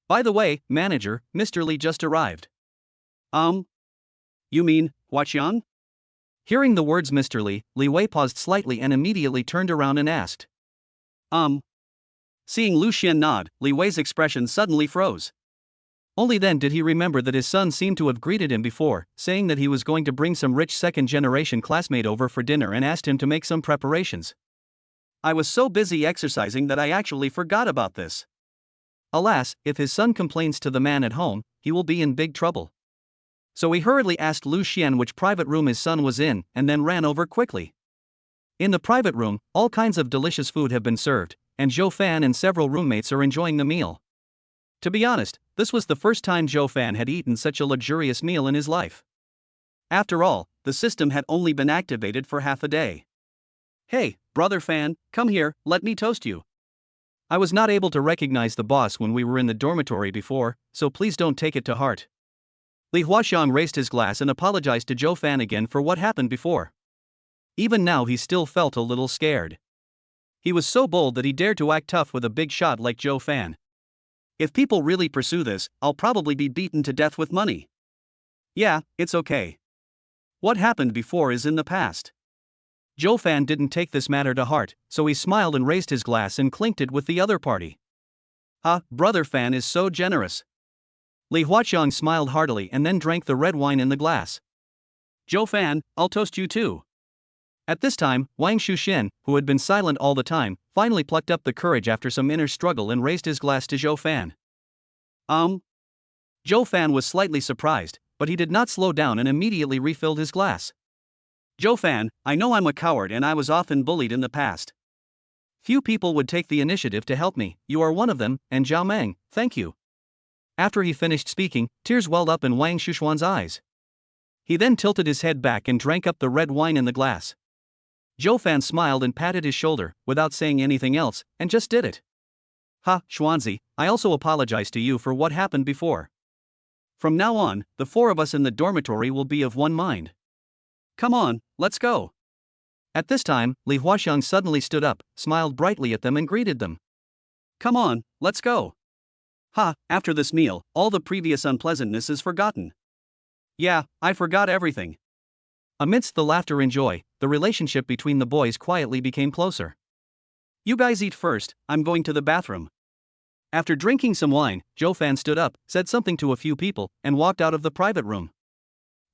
By the way, manager, Mr. Li just arrived. You mean, Huaqiang? Hearing the words Mr. Li, Li Wei paused slightly and immediately turned around and asked. Seeing Lu Xian nod, Li Wei's expression suddenly froze. Only then did he remember that his son seemed to have greeted him before, saying that he was going to bring some rich second-generation classmate over for dinner and asked him to make some preparations. I was so busy exercising that I actually forgot about this. Alas, if his son complains to the man at home, he will be in big trouble. So he hurriedly asked Lu Xian which private room his son was in, and then ran over quickly. In the private room, all kinds of delicious food have been served, and Zhou Fan and several roommates are enjoying the meal. To be honest, this was the first time Zhou Fan had eaten such a luxurious meal in his life. After all, the system had only been activated for half a day. Hey, brother Fan, come here, let me toast you. I was not able to recognize the boss when we were in the dormitory before, so please don't take it to heart. Li Huaxiang raised his glass and apologized to Zhou Fan again for what happened before. Even now he still felt a little scared. He was so bold that he dared to act tough with a big shot like Zhou Fan. If people really pursue this, I'll probably be beaten to death with money. Yeah, it's okay. What happened before is in the past. Zhou Fan didn't take this matter to heart, so he smiled and raised his glass and clinked it with the other party. Brother Fan is so generous. Li Huaqiang smiled heartily and then drank the red wine in the glass. Zhou Fan, I'll toast you too. At this time, Wang Shuxian, who had been silent all the time, finally plucked up the courage after some inner struggle and raised his glass to Zhou Fan. Zhou Fan was slightly surprised, but he did not slow down and immediately refilled his glass. Zhou Fan, I know I'm a coward and I was often bullied in the past. Few people would take the initiative to help me, you are one of them, and Zhao Meng, thank you. After he finished speaking, tears welled up in Wang Shuxian's eyes. He then tilted his head back and drank up the red wine in the glass. Zhou Fan smiled and patted his shoulder, without saying anything else, and just did it. Xuanzi, I also apologize to you for what happened before. From now on, the four of us in the dormitory will be of one mind. Come on, let's go. At this time, Li Huaxiang suddenly stood up, smiled brightly at them and greeted them. Come on, let's go. Ha, after this meal, all the previous unpleasantness is forgotten. Yeah, I forgot everything. Amidst the laughter and joy, the relationship between the boys quietly became closer. You guys eat first, I'm going to the bathroom. After drinking some wine, Zhou Fan stood up, said something to a few people, and walked out of the private room.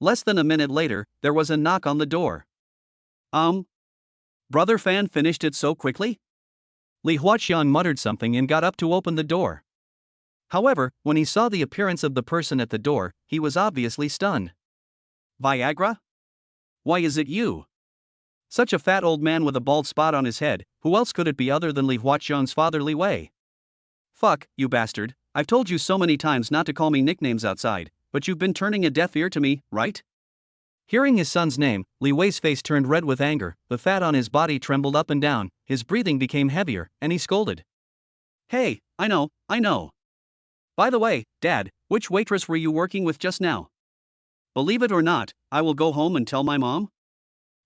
Less than a minute later, there was a knock on the door. Brother Fan finished it so quickly? Li Huaxiang muttered something and got up to open the door. However, when he saw the appearance of the person at the door, he was obviously stunned. Viagra? Why is it you? Such a fat old man with a bald spot on his head, who else could it be other than Li Huaxiang's father Li Wei? Fuck, you bastard, I've told you so many times not to call me nicknames outside, but you've been turning a deaf ear to me, right? Hearing his son's name, Li Wei's face turned red with anger, the fat on his body trembled up and down, his breathing became heavier, and he scolded. Hey, I know. By the way, Dad, which waitress were you working with just now? Believe it or not, I will go home and tell my mom.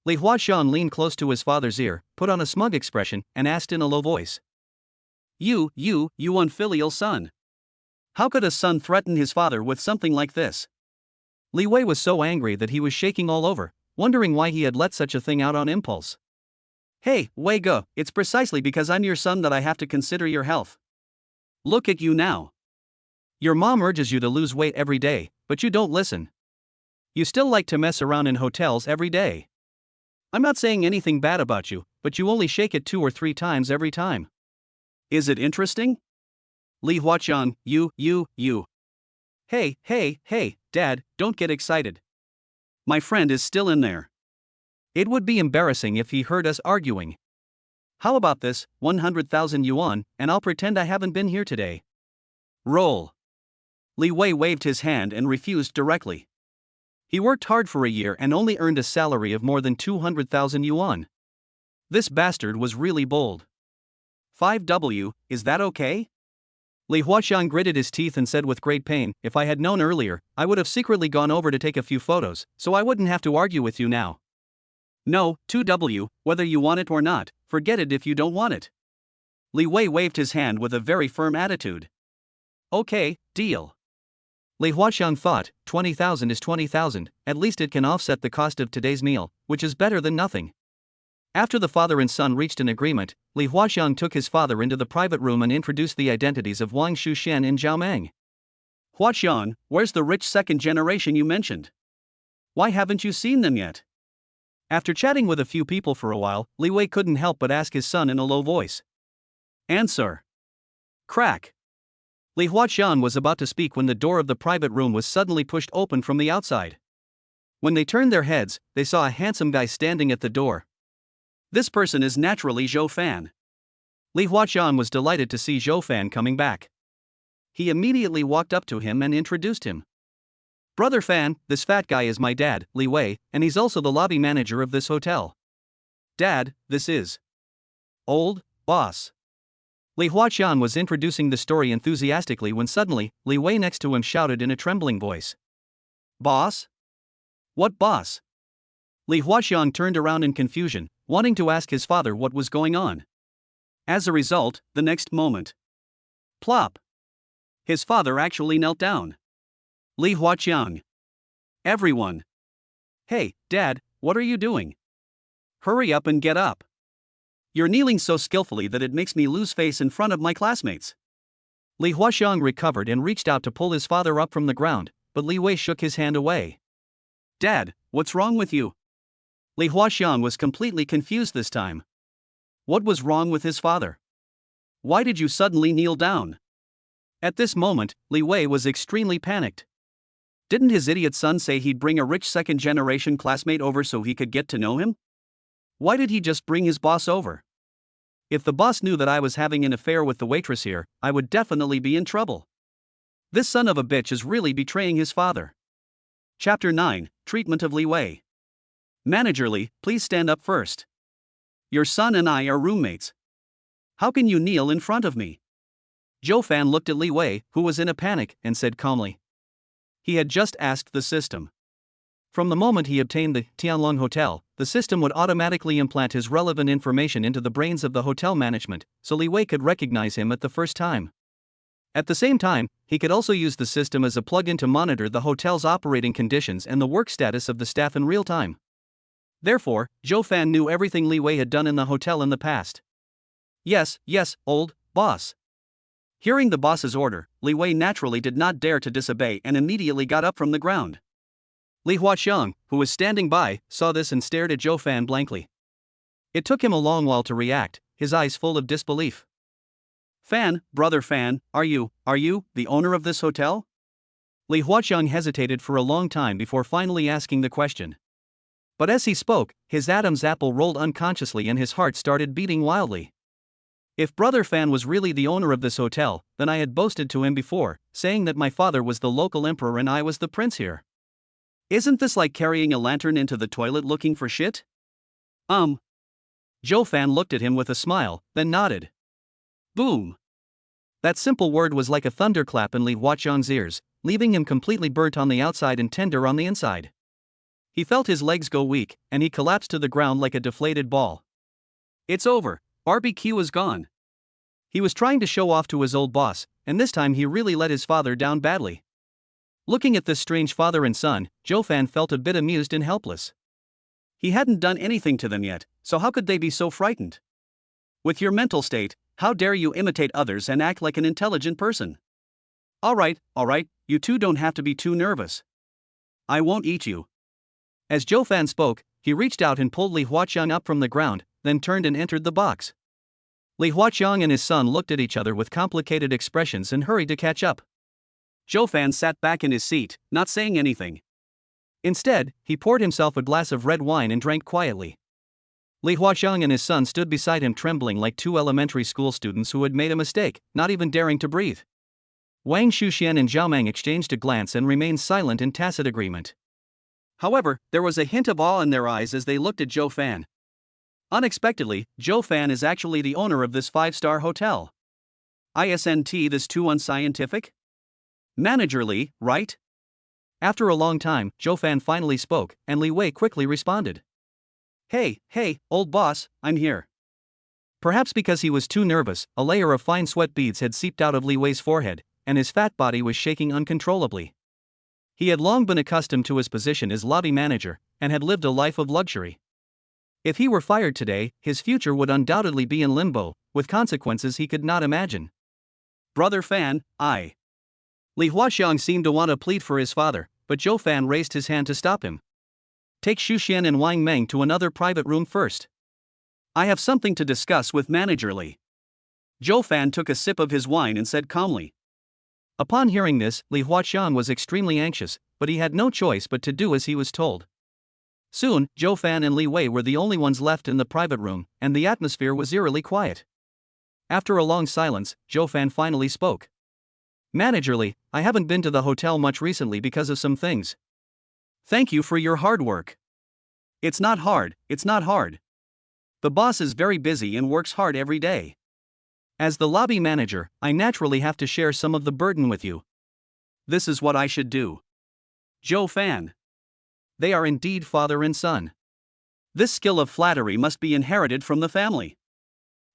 Li Huaxiang leaned close to his father's ear, put on a smug expression, and asked in a low voice. You unfilial son. How could a son threaten his father with something like this? Li Wei was so angry that he was shaking all over, wondering why he had let such a thing out on impulse. Hey, Wei Gu, it's precisely because I'm your son that I have to consider your health. Look at you now. Your mom urges you to lose weight every day, but you don't listen. You still like to mess around in hotels every day. I'm not saying anything bad about you, but you only shake it 2 or 3 times every time. Is it interesting? Li Huaxiang, you. Hey, Dad, don't get excited. My friend is still in there. It would be embarrassing if he heard us arguing. How about this, 100,000 yuan, and I'll pretend I haven't been here today. Roll. Li Wei waved his hand and refused directly. He worked hard for a year and only earned a salary of more than 200,000 yuan. This bastard was really bold. 5W, is that okay? Li Huaxiang gritted his teeth and said with great pain, if I had known earlier, I would have secretly gone over to take a few photos, so I wouldn't have to argue with you now. No, 2W, whether you want it or not, forget it if you don't want it. Li Wei waved his hand with a very firm attitude. Okay, deal. Li Huaxiang thought, 20,000 is 20,000, at least it can offset the cost of today's meal, which is better than nothing. After the father and son reached an agreement, Li Huaxiang took his father into the private room and introduced the identities of Wang Shushen and Zhao Meng. Huaxiang, where's the rich second generation you mentioned? Why haven't you seen them yet? After chatting with a few people for a while, Li Wei couldn't help but ask his son in a low voice. Answer. Crack. Li Huaxiang was about to speak when the door of the private room was suddenly pushed open from the outside. When they turned their heads, they saw a handsome guy standing at the door. This person is naturally Zhou Fan. Li Huaxiang was delighted to see Zhou Fan coming back. He immediately walked up to him and introduced him. Brother Fan, this fat guy is my dad, Li Wei, and he's also the lobby manager of this hotel. Dad, this is old boss. Li Huaxiang was introducing the story enthusiastically when suddenly, Li Wei next to him shouted in a trembling voice. Boss? What boss? Li Huaxiang turned around in confusion, wanting to ask his father what was going on. As a result, the next moment. Plop. His father actually knelt down. Li Huaxiang. Everyone. Hey, Dad, what are you doing? Hurry up and get up. You're kneeling so skillfully that it makes me lose face in front of my classmates. Li Huaxiang recovered and reached out to pull his father up from the ground, but Li Wei shook his hand away. Dad, what's wrong with you? Li Huaxiang was completely confused this time. What was wrong with his father? Why did you suddenly kneel down? At this moment, Li Wei was extremely panicked. Didn't his idiot son say he'd bring a rich second-generation classmate over so he could get to know him? Why did he just bring his boss over? If the boss knew that I was having an affair with the waitress here, I would definitely be in trouble. This son of a bitch is really betraying his father. Chapter 9, Treatment of Li Wei. Manager Li, please stand up first. Your son and I are roommates. How can you kneel in front of me? Zhou Fan looked at Li Wei, who was in a panic, and said calmly. He had just asked the system. From the moment he obtained the Tianlong Hotel, the system would automatically implant his relevant information into the brains of the hotel management, so Li Wei could recognize him at the first time. At the same time, he could also use the system as a plug-in to monitor the hotel's operating conditions and the work status of the staff in real time. Therefore, Zhou Fan knew everything Li Wei had done in the hotel in the past. Yes, old boss. Hearing the boss's order, Li Wei naturally did not dare to disobey and immediately got up from the ground. Li Huaqiang, who was standing by, saw this and stared at Zhou Fan blankly. It took him a long while to react, his eyes full of disbelief. Fan, brother Fan, are you the owner of this hotel? Li Huaqiang hesitated for a long time before finally asking the question. But as he spoke, his Adam's apple rolled unconsciously and his heart started beating wildly. If brother Fan was really the owner of this hotel, then I had boasted to him before, saying that my father was the local emperor and I was the prince here. Isn't this like carrying a lantern into the toilet looking for shit? Zhou Fan looked at him with a smile, then nodded. Boom! That simple word was like a thunderclap in Li Huaqiang's ears, leaving him completely burnt on the outside and tender on the inside. He felt his legs go weak, and he collapsed to the ground like a deflated ball. It's over, barbecue is gone. He was trying to show off to his old boss, and this time he really let his father down badly. Looking at this strange father and son, Zhou Fan felt a bit amused and helpless. He hadn't done anything to them yet, so how could they be so frightened? With your mental state, how dare you imitate others and act like an intelligent person? Alright, you two don't have to be too nervous. I won't eat you. As Zhou Fan spoke, he reached out and pulled Li Huaqiang up from the ground, then turned and entered the box. Li Huaqiang and his son looked at each other with complicated expressions and hurried to catch up. Zhou Fan sat back in his seat, not saying anything. Instead, he poured himself a glass of red wine and drank quietly. Li Huaqiang and his son stood beside him trembling like two elementary school students who had made a mistake, not even daring to breathe. Wang Shuxian and Zhao Mang exchanged a glance and remained silent in tacit agreement. However, there was a hint of awe in their eyes as they looked at Zhou Fan. Unexpectedly, Zhou Fan is actually the owner of this 5-star hotel. Isn't this too unscientific? Managerly, right? After a long time, Zhou Fan finally spoke, and Li Wei quickly responded. Hey, old boss, I'm here. Perhaps because he was too nervous, a layer of fine sweat beads had seeped out of Li Wei's forehead, and his fat body was shaking uncontrollably. He had long been accustomed to his position as lobby manager, and had lived a life of luxury. If he were fired today, his future would undoubtedly be in limbo, with consequences he could not imagine. Brother Fan, Li Huaqiang seemed to want to plead for his father, but Zhou Fan raised his hand to stop him. Take Shuxian and Wang Meng to another private room first. I have something to discuss with Manager Li. Zhou Fan took a sip of his wine and said calmly. Upon hearing this, Li Huaqiang was extremely anxious, but he had no choice but to do as he was told. Soon, Zhou Fan and Li Wei were the only ones left in the private room, and the atmosphere was eerily quiet. After a long silence, Zhou Fan finally spoke. Manager Li, I haven't been to the hotel much recently because of some things. Thank you for your hard work. It's not hard. The boss is very busy and works hard every day. As the lobby manager, I naturally have to share some of the burden with you. This is what I should do. Zhou Fan. They are indeed father and son. This skill of flattery must be inherited from the family.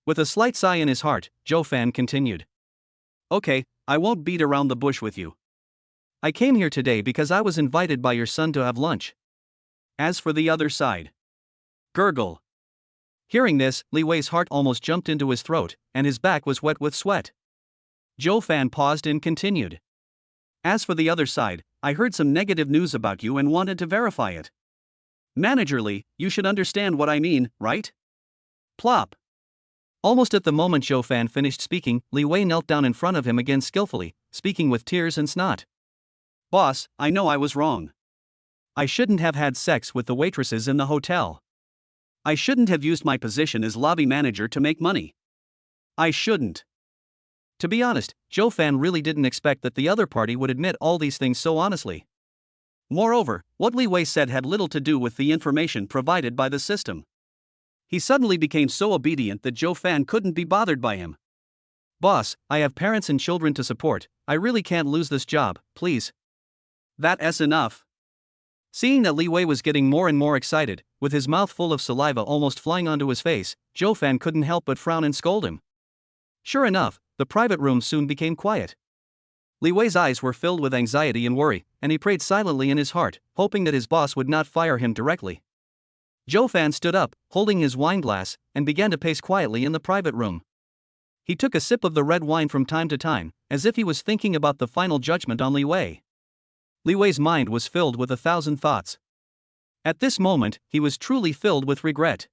With a slight sigh in his heart, Zhou Fan continued. Okay, I won't beat around the bush with you. I came here today because I was invited by your son to have lunch. As for the other side. Gurgle. Hearing this, Li Wei's heart almost jumped into his throat, and his back was wet with sweat. Zhou Fan paused and continued. As for the other side, I heard some negative news about you and wanted to verify it. Manager Li, you should understand what I mean, right? Plop. Almost at the moment Zhou Fan finished speaking, Li Wei knelt down in front of him again skillfully, speaking with tears and snot. Boss, I know I was wrong. I shouldn't have had sex with the waitresses in the hotel. I shouldn't have used my position as lobby manager to make money. I shouldn't. To be honest, Zhou Fan really didn't expect that the other party would admit all these things so honestly. Moreover, what Li Wei said had little to do with the information provided by the system. He suddenly became so obedient that Zhou Fan couldn't be bothered by him. Boss, I have parents and children to support, I really can't lose this job, please. That's enough. Seeing that Li Wei was getting more and more excited, with his mouth full of saliva almost flying onto his face, Zhou Fan couldn't help but frown and scold him. Sure enough, the private room soon became quiet. Li Wei's eyes were filled with anxiety and worry, and he prayed silently in his heart, hoping that his boss would not fire him directly. Zhou Fan stood up, holding his wine glass, and began to pace quietly in the private room. He took a sip of the red wine from time to time, as if he was thinking about the final judgment on Li Wei. Li Wei's mind was filled with 1,000 thoughts. At this moment, he was truly filled with regret.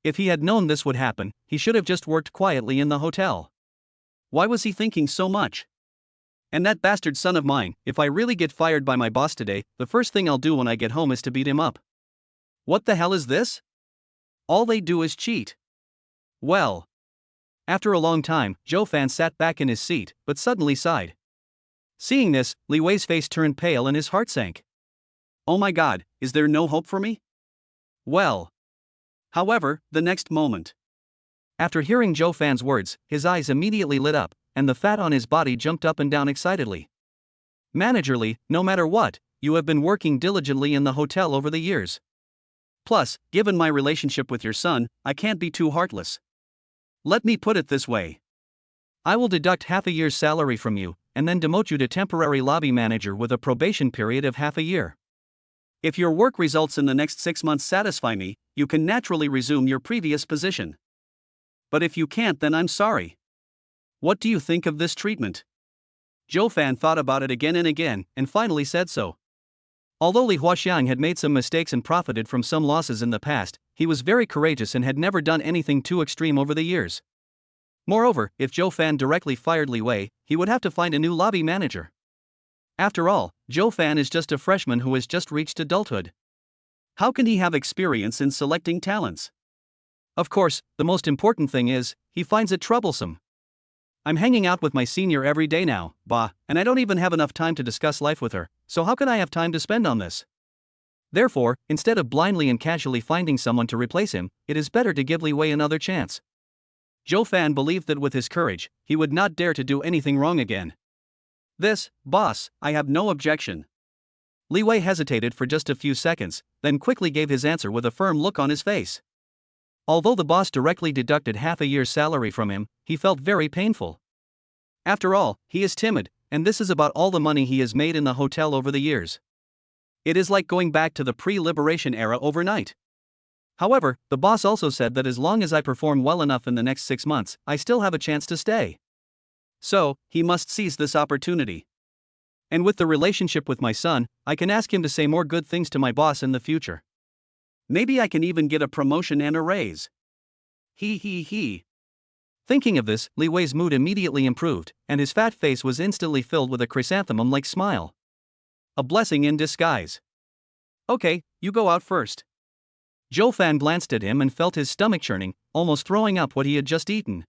If he had known this would happen, he should have just worked quietly in the hotel. Why was he thinking so much? And that bastard son of mine, if I really get fired by my boss today, the first thing I'll do when I get home is to beat him up. What the hell is this? All they do is cheat. Well. After a long time, Zhou Fan sat back in his seat, but suddenly sighed. Seeing this, Li Wei's face turned pale and his heart sank. Oh my god, is there no hope for me? Well. However, the next moment. After hearing Zhou Fan's words, his eyes immediately lit up, and the fat on his body jumped up and down excitedly. Managerly, no matter what, you have been working diligently in the hotel over the years. Plus, given my relationship with your son, I can't be too heartless. Let me put it this way. I will deduct half a year's salary from you, and then demote you to temporary lobby manager with a probation period of half a year. If your work results in the next 6 months satisfy me, you can naturally resume your previous position. But if you can't, then I'm sorry. What do you think of this treatment? Zhou Fan thought about it again and again, and finally said so. Although Li Huaxiang had made some mistakes and profited from some losses in the past, he was very courageous and had never done anything too extreme over the years. Moreover, if Zhou Fan directly fired Li Wei, he would have to find a new lobby manager. After all, Zhou Fan is just a freshman who has just reached adulthood. How can he have experience in selecting talents? Of course, the most important thing is, he finds it troublesome. I'm hanging out with my senior every day now, bah, and I don't even have enough time to discuss life with her, so how can I have time to spend on this? Therefore, instead of blindly and casually finding someone to replace him, it is better to give Li Wei another chance. Zhou Fan believed that with his courage, he would not dare to do anything wrong again. This, boss, I have no objection. Li Wei hesitated for just a few seconds, then quickly gave his answer with a firm look on his face. Although the boss directly deducted half a year's salary from him, he felt very painful. After all, he is timid, and this is about all the money he has made in the hotel over the years. It is like going back to the pre-liberation era overnight. However, the boss also said that as long as I perform well enough in the next 6 months, I still have a chance to stay. So, he must seize this opportunity. And with the relationship with my son, I can ask him to say more good things to my boss in the future. Maybe I can even get a promotion and a raise. He. Thinking of this, Li Wei's mood immediately improved, and his fat face was instantly filled with a chrysanthemum-like smile. A blessing in disguise. Okay, you go out first. Zhou Fan glanced at him and felt his stomach churning, almost throwing up what he had just eaten.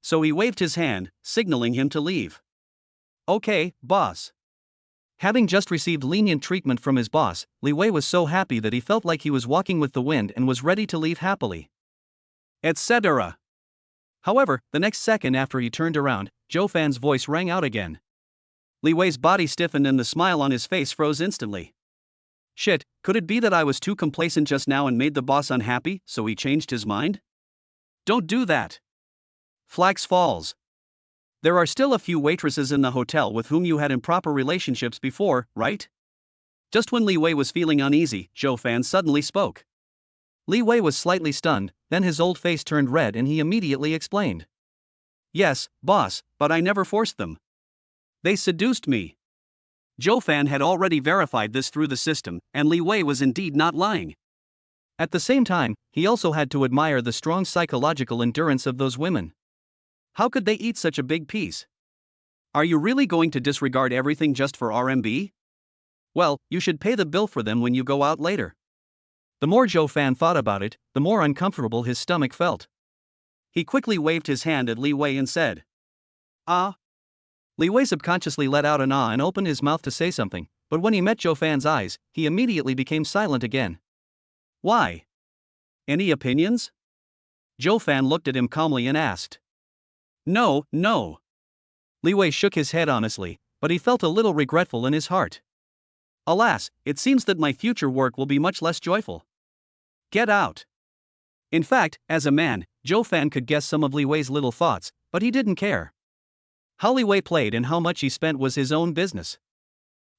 So he waved his hand, signaling him to leave. Okay, boss. Having just received lenient treatment from his boss, Li Wei was so happy that he felt like he was walking with the wind and was ready to leave happily. Etc. However, the next second after he turned around, Zhou Fan's voice rang out again. Li Wei's body stiffened and the smile on his face froze instantly. Shit, could it be that I was too complacent just now and made the boss unhappy, so he changed his mind? Don't do that. Flax Falls. There are still a few waitresses in the hotel with whom you had improper relationships before, right? Just when Li Wei was feeling uneasy, Zhou Fan suddenly spoke. Li Wei was slightly stunned, then his old face turned red and he immediately explained. Yes, boss, but I never forced them. They seduced me. Zhou Fan had already verified this through the system, and Li Wei was indeed not lying. At the same time, he also had to admire the strong psychological endurance of those women. How could they eat such a big piece? Are you really going to disregard everything just for RMB? Well, you should pay the bill for them when you go out later. The more Zhou Fan thought about it, the more uncomfortable his stomach felt. He quickly waved his hand at Li Wei and said, Ah. Li Wei subconsciously let out an ah and opened his mouth to say something, but when he met Zhou Fan's eyes, he immediately became silent again. Why? Any opinions? Zhou Fan looked at him calmly and asked. No. Li Wei shook his head honestly, but he felt a little regretful in his heart. Alas, it seems that my future work will be much less joyful. Get out. In fact, as a man, Joe Fan could guess some of Li Wei's little thoughts, but he didn't care. How Li Wei played and how much he spent was his own business.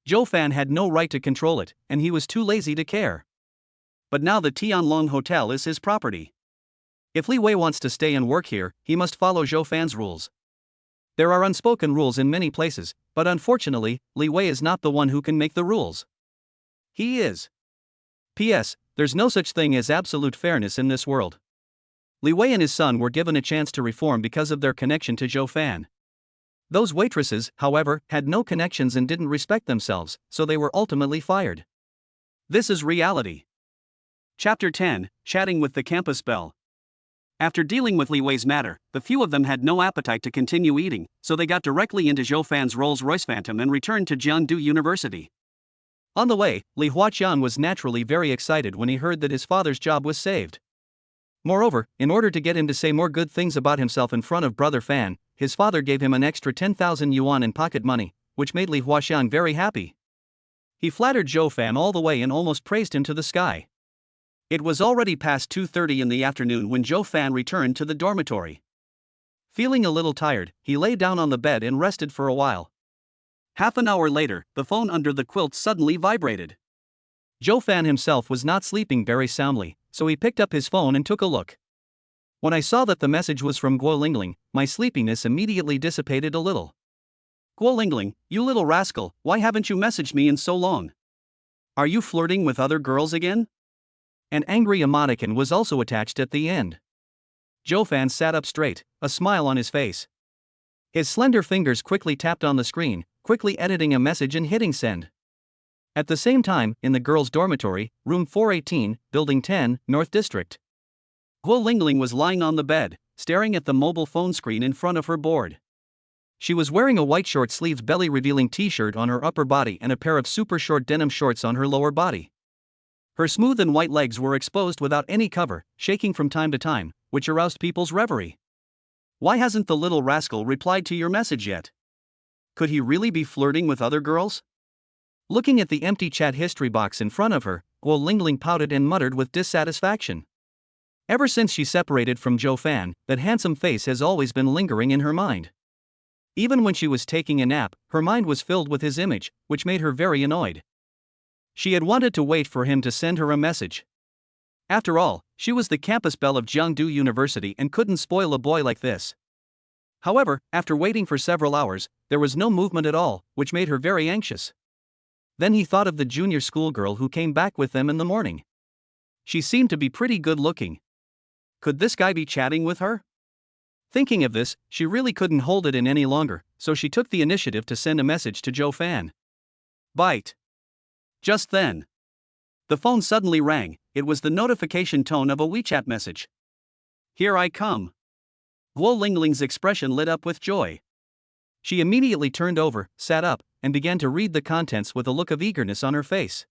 Joe Fan had no right to control it, and he was too lazy to care. But now the Tianlong Hotel is his property. If Li Wei wants to stay and work here, he must follow Joe Fan's rules. There are unspoken rules in many places, but unfortunately, Li Wei is not the one who can make the rules. He is. P.S. There's no such thing as absolute fairness in this world. Li Wei and his son were given a chance to reform because of their connection to Joe Fan. Those waitresses, however, had no connections and didn't respect themselves, so they were ultimately fired. This is reality. Chapter 10, Chatting with the Campus Belle. After dealing with Li Wei's matter, the few of them had no appetite to continue eating, so they got directly into Joe Fan's Rolls-Royce Phantom and returned to Jiangdu University. On the way, Li Huaqian was naturally very excited when he heard that his father's job was saved. Moreover, in order to get him to say more good things about himself in front of Brother Fan, his father gave him an extra 10,000 yuan in pocket money, which made Li Huaqian very happy. He flattered Joe Fan all the way and almost praised him to the sky. It was already past 2:30 in the afternoon when Joe Fan returned to the dormitory. Feeling a little tired, he lay down on the bed and rested for a while. Half an hour later, the phone under the quilt suddenly vibrated. Joe Fan himself was not sleeping very soundly, so he picked up his phone and took a look. When I saw that the message was from Gu Lingling, my sleepiness immediately dissipated a little. Gu Lingling, you little rascal, why haven't you messaged me in so long? Are you flirting with other girls again? An angry emoticon was also attached at the end. Joe Fan sat up straight, a smile on his face. His slender fingers quickly tapped on the screen, quickly editing a message and hitting send. At the same time, in the girls' dormitory, room 418, building 10, North District. Gu Lingling was lying on the bed, staring at the mobile phone screen in front of her board. She was wearing a white short-sleeved belly-revealing t-shirt on her upper body and a pair of super short denim shorts on her lower body. Her smooth and white legs were exposed without any cover, shaking from time to time, which aroused people's reverie. Why hasn't the little rascal replied to your message yet? Could he really be flirting with other girls? Looking at the empty chat history box in front of her, Gu Lingling pouted and muttered with dissatisfaction. Ever since she separated from Joe Fan, that handsome face has always been lingering in her mind. Even when she was taking a nap, her mind was filled with his image, which made her very annoyed. She had wanted to wait for him to send her a message. After all, she was the campus belle of Jiangdu University and couldn't spoil a boy like this. However, after waiting for several hours, there was no movement at all, which made her very anxious. Then he thought of the junior schoolgirl who came back with them in the morning. She seemed to be pretty good looking. Could this guy be chatting with her? Thinking of this, she really couldn't hold it in any longer, so she took the initiative to send a message to Joe Fan. Bite. Just then, the phone suddenly rang. It was the notification tone of a WeChat message. Here I come. Gu Lingling's expression lit up with joy. She immediately turned over, sat up, and began to read the contents with a look of eagerness on her face.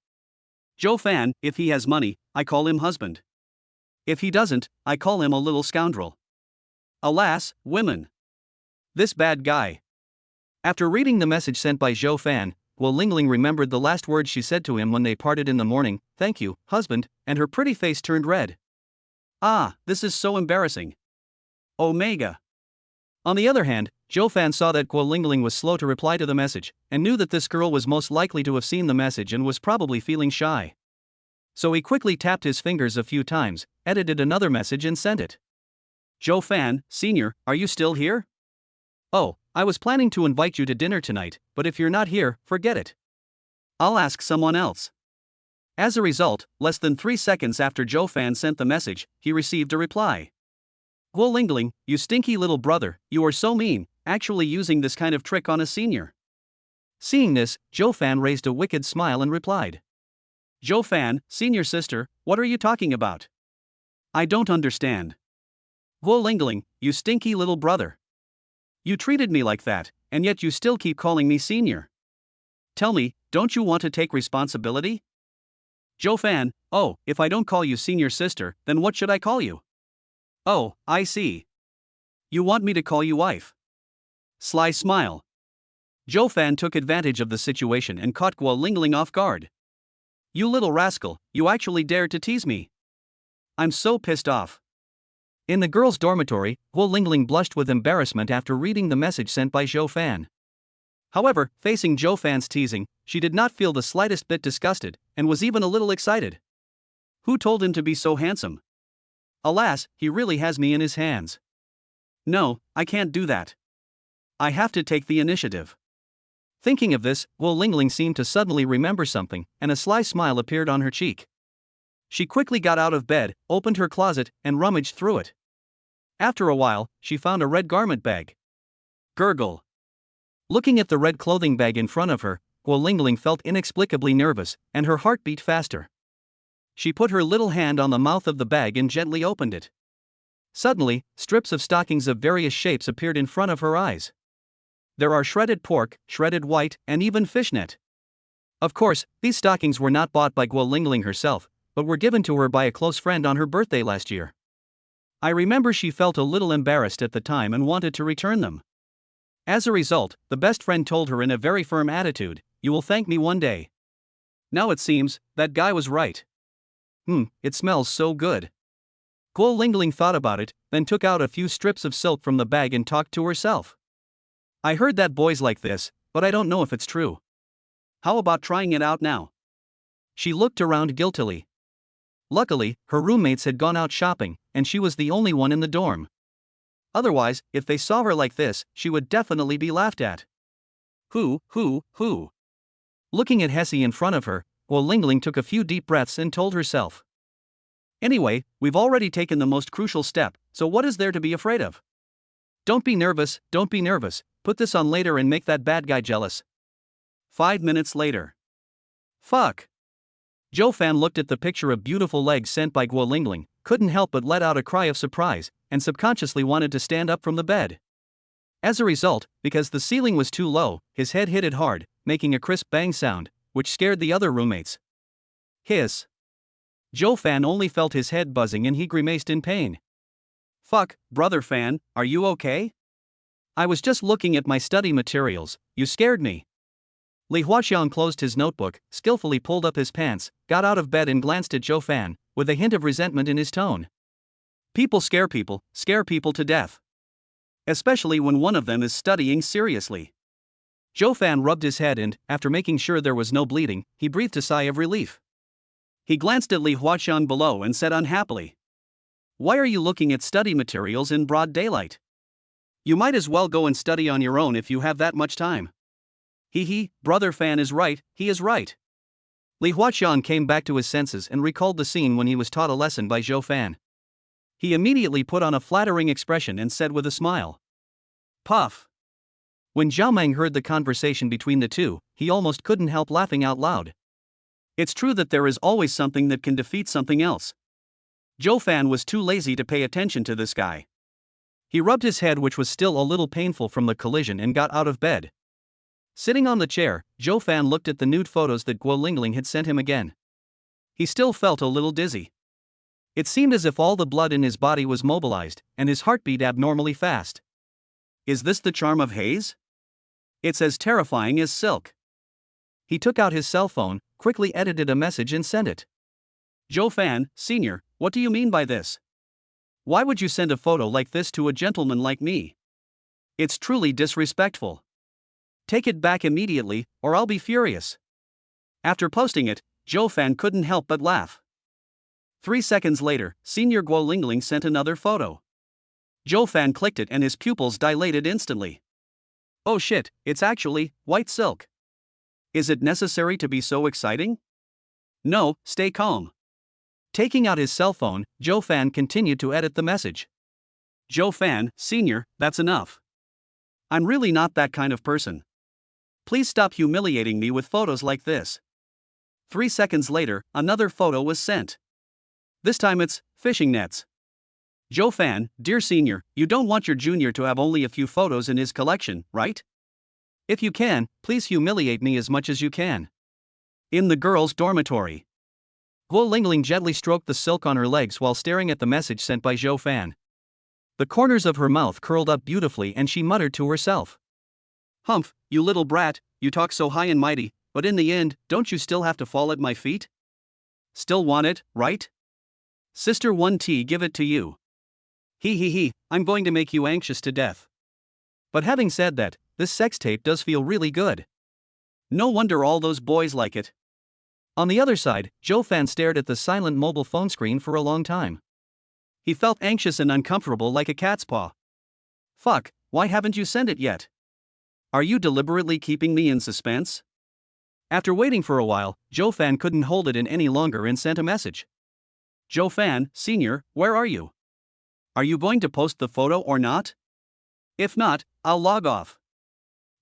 Joe Fan, if he has money, I call him husband. If he doesn't, I call him a little scoundrel. Alas, women. This bad guy. After reading the message sent by Joe Fan, Gu Lingling remembered the last words she said to him when they parted in the morning, "Thank you, husband," and her pretty face turned red. Ah, this is so embarrassing. Omega. On the other hand, Joe Fan saw that Gu Lingling was slow to reply to the message, and knew that this girl was most likely to have seen the message and was probably feeling shy. So he quickly tapped his fingers a few times, edited another message and sent it. Joe Fan, Sr., are you still here? Oh, I was planning to invite you to dinner tonight, but if you're not here, forget it. I'll ask someone else. As a result, less than 3 seconds after Joe Fan sent the message, he received a reply. Gu Lingling, you stinky little brother, you are so mean, actually using this kind of trick on a senior. Seeing this, Joe Fan raised a wicked smile and replied. Joe Fan, senior sister, what are you talking about? I don't understand. Gu Lingling, you stinky little brother. You treated me like that, and yet you still keep calling me senior. Tell me, don't you want to take responsibility? Joe Fan, oh, if I don't call you senior sister, then what should I call you? Oh, I see. You want me to call you wife. Sly smile. Zhou Fan took advantage of the situation and caught Gu Lingling off guard. You little rascal, you actually dared to tease me. I'm so pissed off. In the girls' dormitory, Gu Lingling blushed with embarrassment after reading the message sent by Zhou Fan. However, facing Zhou Fan's teasing, she did not feel the slightest bit disgusted, and was even a little excited. Who told him to be so handsome? Alas, he really has me in his hands. No, I can't do that. I have to take the initiative. Thinking of this, Gu Lingling seemed to suddenly remember something, and a sly smile appeared on her cheek. She quickly got out of bed, opened her closet, and rummaged through it. After a while, she found a red garment bag. Gurgle. Looking at the red clothing bag in front of her, Gu Lingling felt inexplicably nervous, and her heart beat faster. She put her little hand on the mouth of the bag and gently opened it. Suddenly, strips of stockings of various shapes appeared in front of her eyes. There are shredded pork, shredded white, and even fishnet. Of course, these stockings were not bought by Gu Lingling herself, but were given to her by a close friend on her birthday last year. I remember she felt a little embarrassed at the time and wanted to return them. As a result, the best friend told her in a very firm attitude, "You will thank me one day." Now it seems, that guy was right. It smells so good. Gu Lingling thought about it, then took out a few strips of silk from the bag and talked to herself. I heard that boys like this, but I don't know if it's true. How about trying it out now? She looked around guiltily. Luckily, her roommates had gone out shopping, and she was the only one in the dorm. Otherwise, if they saw her like this, she would definitely be laughed at. Who? Looking at Hesse in front of her, Gu Lingling took a few deep breaths and told herself. Anyway, we've already taken the most crucial step, so what is there to be afraid of? Don't be nervous, put this on later and make that bad guy jealous. 5 minutes later. Fuck. Zhou Fan looked at the picture of beautiful legs sent by Gu Lingling, couldn't help but let out a cry of surprise, and subconsciously wanted to stand up from the bed. As a result, because the ceiling was too low, his head hit it hard, making a crisp bang sound, which scared the other roommates. Hiss. Zhou Fan only felt his head buzzing and he grimaced in pain. Fuck, brother Fan, are you okay? I was just looking at my study materials, you scared me. Li Huaxiang closed his notebook, skillfully pulled up his pants, got out of bed and glanced at Zhou Fan, with a hint of resentment in his tone. People scare people to death. Especially when one of them is studying seriously. Zhou Fan rubbed his head and, after making sure there was no bleeding, he breathed a sigh of relief. He glanced at Li Huaxiang below and said unhappily. Why are you looking at study materials in broad daylight? You might as well go and study on your own if you have that much time. Brother Fan is right, he is right. Li Huaxiang came back to his senses and recalled the scene when he was taught a lesson by Zhou Fan. He immediately put on a flattering expression and said with a smile. Puff. When Zhao Meng heard the conversation between the two, he almost couldn't help laughing out loud. It's true that there is always something that can defeat something else. Zhou Fan was too lazy to pay attention to this guy. He rubbed his head, which was still a little painful from the collision, and got out of bed. Sitting on the chair, Zhou Fan looked at the nude photos that Gu Lingling had sent him again. He still felt a little dizzy. It seemed as if all the blood in his body was mobilized, and his heart beat abnormally fast. Is this the charm of haze? It's as terrifying as silk. He took out his cell phone, quickly edited a message and sent it. Zhou Fan, Sr., what do you mean by this? Why would you send a photo like this to a gentleman like me? It's truly disrespectful. Take it back immediately, or I'll be furious. After posting it, Zhou Fan couldn't help but laugh. 3 seconds later, Senior Gu Lingling sent another photo. Zhou Fan clicked it and his pupils dilated instantly. Oh shit, it's actually white silk. Is it necessary to be so exciting? No, stay calm. Taking out his cell phone, Zhou Fan continued to edit the message. Zhou Fan, Sr., that's enough. I'm really not that kind of person. Please stop humiliating me with photos like this. 3 seconds later, another photo was sent. This time it's fishing nets. Zhou Fan, dear Senior, you don't want your junior to have only a few photos in his collection, right? If you can, please humiliate me as much as you can. In the girls' dormitory. Gu Lingling gently stroked the silk on her legs while staring at the message sent by Zhou Fan. The corners of her mouth curled up beautifully and she muttered to herself. Humph, you little brat, you talk so high and mighty, but in the end, don't you still have to fall at my feet? Still want it, right? Sister 1T, give it to you. He, I'm going to make you anxious to death. But having said that, this sex tape does feel really good. No wonder all those boys like it. On the other side, Joe Fan stared at the silent mobile phone screen for a long time. He felt anxious and uncomfortable like a cat's paw. Fuck, why haven't you sent it yet? Are you deliberately keeping me in suspense? After waiting for a while, Joe Fan couldn't hold it in any longer and sent a message. Joe Fan, Sr., where are you? Are you going to post the photo or not? If not, I'll log off.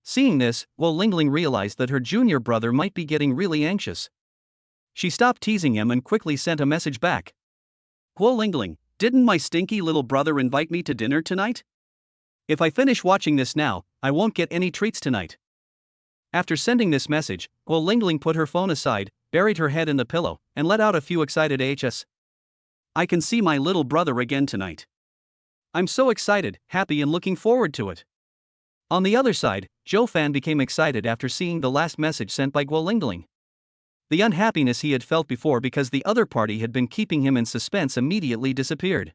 Seeing this, Gu Lingling realized that her junior brother might be getting really anxious. She stopped teasing him and quickly sent a message back. Gu Lingling, didn't my stinky little brother invite me to dinner tonight? If I finish watching this now, I won't get any treats tonight. After sending this message, Gu Lingling put her phone aside, buried her head in the pillow, and let out a few excited hs. I can see my little brother again tonight. I'm so excited, happy and looking forward to it. On the other side, Joe Fan became excited after seeing the last message sent by Gu Lingling. The unhappiness he had felt before because the other party had been keeping him in suspense immediately disappeared.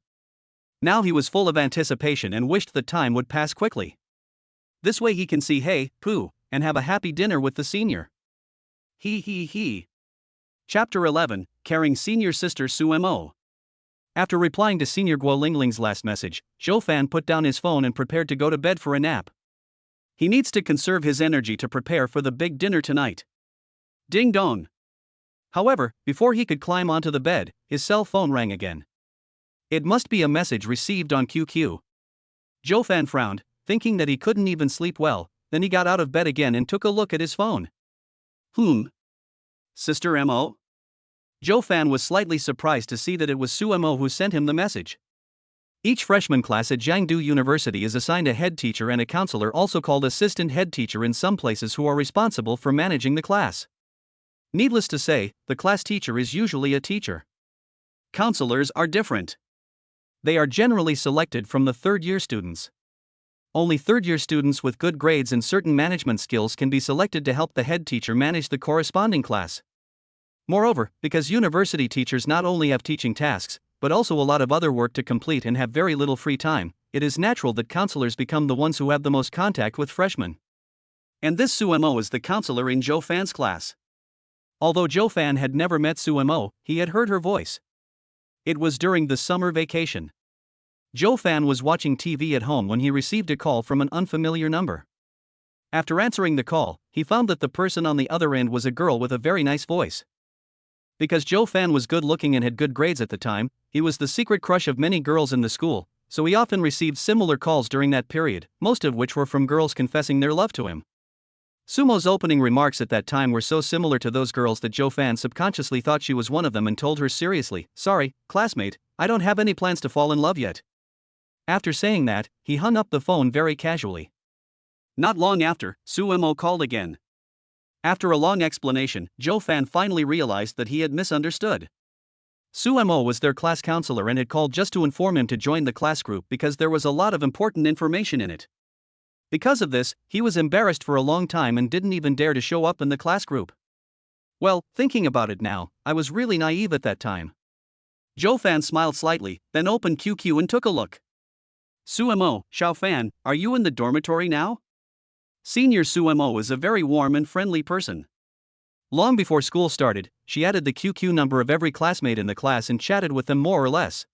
Now he was full of anticipation and wished the time would pass quickly. This way he can see hey, poo, and have a happy dinner with the senior. He. Chapter 11, Carrying Senior Sister Sumo. After replying to Senior Gu Lingling's last message, Joe Fan put down his phone and prepared to go to bed for a nap. He needs to conserve his energy to prepare for the big dinner tonight. Ding dong. However, before he could climb onto the bed, his cell phone rang again. It must be a message received on QQ. Joe Fan frowned, thinking that he couldn't even sleep well, then he got out of bed again and took a look at his phone. Sister Mo? Joe Fan was slightly surprised to see that it was Sumo who sent him the message. Each freshman class at Jiangdu University is assigned a head teacher and a counselor, also called assistant head teacher in some places, who are responsible for managing the class. Needless to say, the class teacher is usually a teacher. Counselors are different. They are generally selected from the third-year students. Only third-year students with good grades and certain management skills can be selected to help the head teacher manage the corresponding class. Moreover, because university teachers not only have teaching tasks, but also a lot of other work to complete and have very little free time, it is natural that counselors become the ones who have the most contact with freshmen. And this Sumo is the counselor in Joe Fan's class. Although Joe Fan had never met Sumo, he had heard her voice. It was during the summer vacation. Joe Fan was watching TV at home when he received a call from an unfamiliar number. After answering the call, he found that the person on the other end was a girl with a very nice voice. Because Joe Fan was good looking and had good grades at the time, he was the secret crush of many girls in the school, so he often received similar calls during that period, most of which were from girls confessing their love to him. Sumo's opening remarks at that time were so similar to those girls that Joe Fan subconsciously thought she was one of them and told her seriously, "Sorry, classmate, I don't have any plans to fall in love yet." After saying that, he hung up the phone very casually. Not long after, Sumo called again. After a long explanation, Joe Fan finally realized that he had misunderstood. Sumo was their class counselor and had called just to inform him to join the class group because there was a lot of important information in it. Because of this, he was embarrassed for a long time and didn't even dare to show up in the class group. Well, thinking about it now, I was really naive at that time. Joe Fan smiled slightly, then opened QQ and took a look. Sumo, Xiao Fan, are you in the dormitory now? Senior Sumo is a very warm and friendly person. Long before school started, she added the QQ number of every classmate in the class and chatted with them more or less.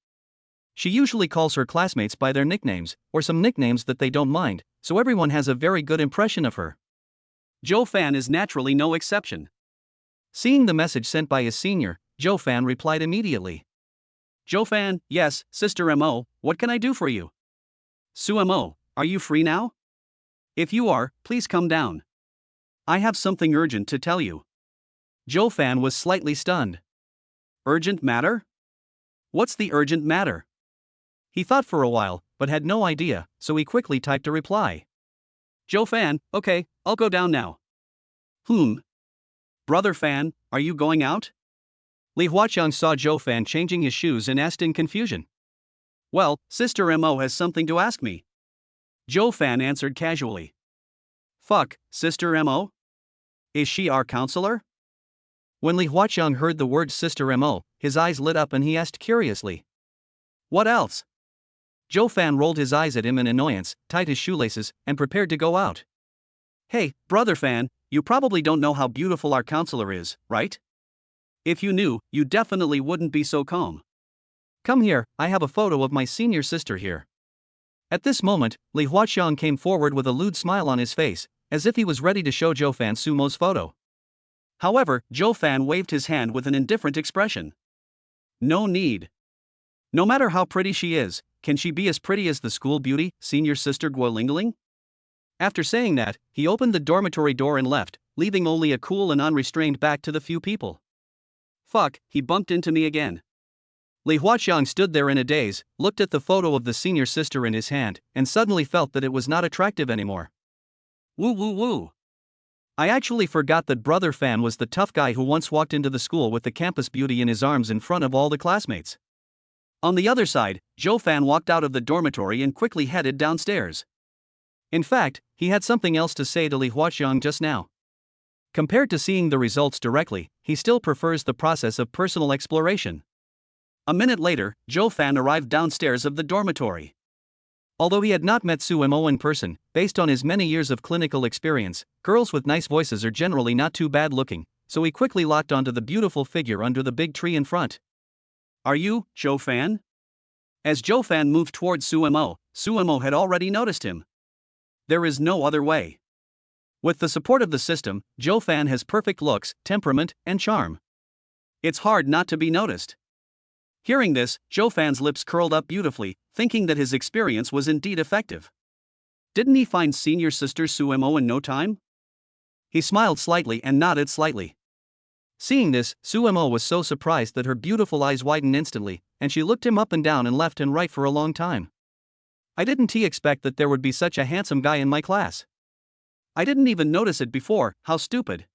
She usually calls her classmates by their nicknames, or some nicknames that they don't mind, so everyone has a very good impression of her. Joe Fan is naturally no exception. Seeing the message sent by his senior, Joe Fan replied immediately. Joe Fan, yes, Sister Mo, what can I do for you? Sumo, are you free now? If you are, please come down. I have something urgent to tell you. Joe Fan was slightly stunned. Urgent matter? What's the urgent matter? He thought for a while, but had no idea, so he quickly typed a reply. Joe Fan, okay, I'll go down now. Brother Fan, are you going out? Li Huaqiang saw Joe Fan changing his shoes and asked in confusion. Well, Sister Mo has something to ask me. Joe Fan answered casually. Fuck, Sister Mo? Is she our counselor? When Li Huaqiang heard the word Sister Mo, his eyes lit up and he asked curiously. What else? Zhou Fan rolled his eyes at him in annoyance, tied his shoelaces, and prepared to go out. Hey, Brother Fan, you probably don't know how beautiful our counselor is, right? If you knew, you definitely wouldn't be so calm. Come here, I have a photo of my senior sister here. At this moment, Li Huaqiang came forward with a lewd smile on his face, as if he was ready to show Zhou Fan Sumo's photo. However, Zhou Fan waved his hand with an indifferent expression. No need. No matter how pretty she is, can she be as pretty as the school beauty, senior sister Gu Lingling? After saying that, he opened the dormitory door and left, leaving only a cool and unrestrained back to the few people. Fuck, he bumped into me again. Li Huaqiang stood there in a daze, looked at the photo of the senior sister in his hand, and suddenly felt that it was not attractive anymore. Woo woo woo. I actually forgot that Brother Fan was the tough guy who once walked into the school with the campus beauty in his arms in front of all the classmates. On the other side, Zhou Fan walked out of the dormitory and quickly headed downstairs. In fact, he had something else to say to Li Huaqiang just now. Compared to seeing the results directly, he still prefers the process of personal exploration. A minute later, Zhou Fan arrived downstairs of the dormitory. Although he had not met Su Mo in person, based on his many years of clinical experience, girls with nice voices are generally not too bad looking, so he quickly locked onto the beautiful figure under the big tree in front. Are you, Zhou Fan? As Zhou Fan moved towards Su Mo had already noticed him. There is no other way. With the support of the system, Zhou Fan has perfect looks, temperament, and charm. It's hard not to be noticed. Hearing this, Zhou Fan's lips curled up beautifully, thinking that his experience was indeed effective. Didn't he find senior sister Su Mo in no time? He smiled slightly and nodded slightly. Seeing this, Su Mo was so surprised that her beautiful eyes widened instantly, and she looked him up and down and left and right for a long time. I didn't expect that there would be such a handsome guy in my class. I didn't even notice it before, how stupid.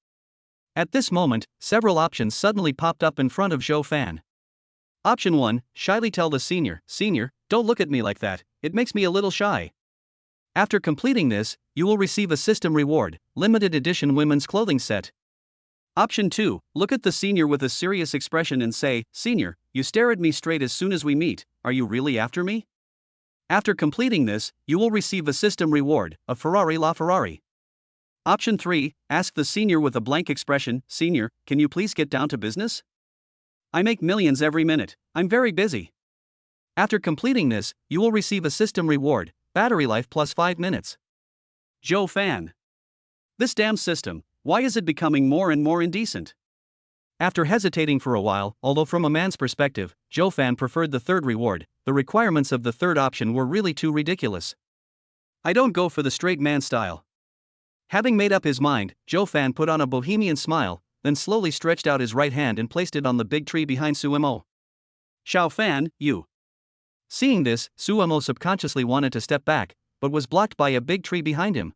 At this moment, several options suddenly popped up in front of Zhou Fan. Option 1, shyly tell the senior, don't look at me like that, it makes me a little shy. After completing this, you will receive a system reward, limited edition women's clothing set. Option 2, look at the senior with a serious expression and say, Senior, you stare at me straight as soon as we meet, are you really after me? After completing this, you will receive a system reward, a Ferrari LaFerrari. Option 3, ask the senior with a blank expression, Senior, can you please get down to business? I make millions every minute, I'm very busy. After completing this, you will receive a system reward, battery life plus 5 minutes. Zhou Fan. This damn system, why is it becoming more and more indecent? After hesitating for a while, although from a man's perspective, Zhou Fan preferred the third reward, the requirements of the third option were really too ridiculous. I don't go for the straight man style. Having made up his mind, Zhou Fan put on a bohemian smile, then slowly stretched out his right hand and placed it on the big tree behind Su Mo. Xiao Fan, you. Seeing this, Su Mo subconsciously wanted to step back, but was blocked by a big tree behind him.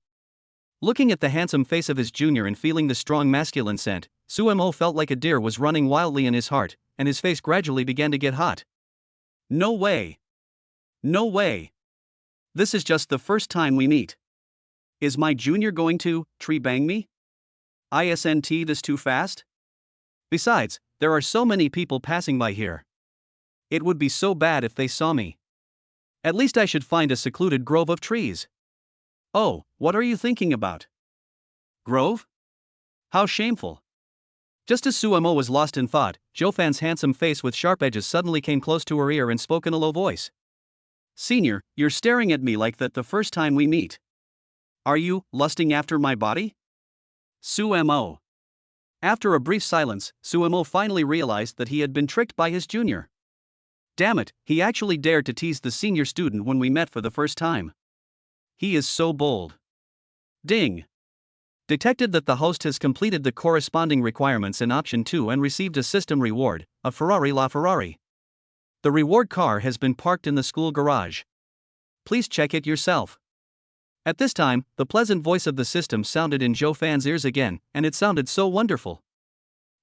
Looking at the handsome face of his junior and feeling the strong masculine scent, Su Mo felt like a deer was running wildly in his heart, and his face gradually began to get hot. No way. No way. This is just the first time we meet. Is my junior going to tree bang me? Isn't this too fast? Besides, there are so many people passing by here. It would be so bad if they saw me. At least I should find a secluded grove of trees. Oh, what are you thinking about? Grove? How shameful. Just as Su Mo was lost in thought, Zhou Fan's handsome face with sharp edges suddenly came close to her ear and spoke in a low voice. Senior, you're staring at me like that the first time we meet. Are you lusting after my body? Su Mo. After a brief silence, Su Mo finally realized that he had been tricked by his junior. Damn it, he actually dared to tease the senior student when we met for the first time. He is so bold. Ding. Detected that the host has completed the corresponding requirements in option 2 and received a system reward, a Ferrari LaFerrari. The reward car has been parked in the school garage. Please check it yourself. At this time, the pleasant voice of the system sounded in Zhou Fan's ears again, and it sounded so wonderful.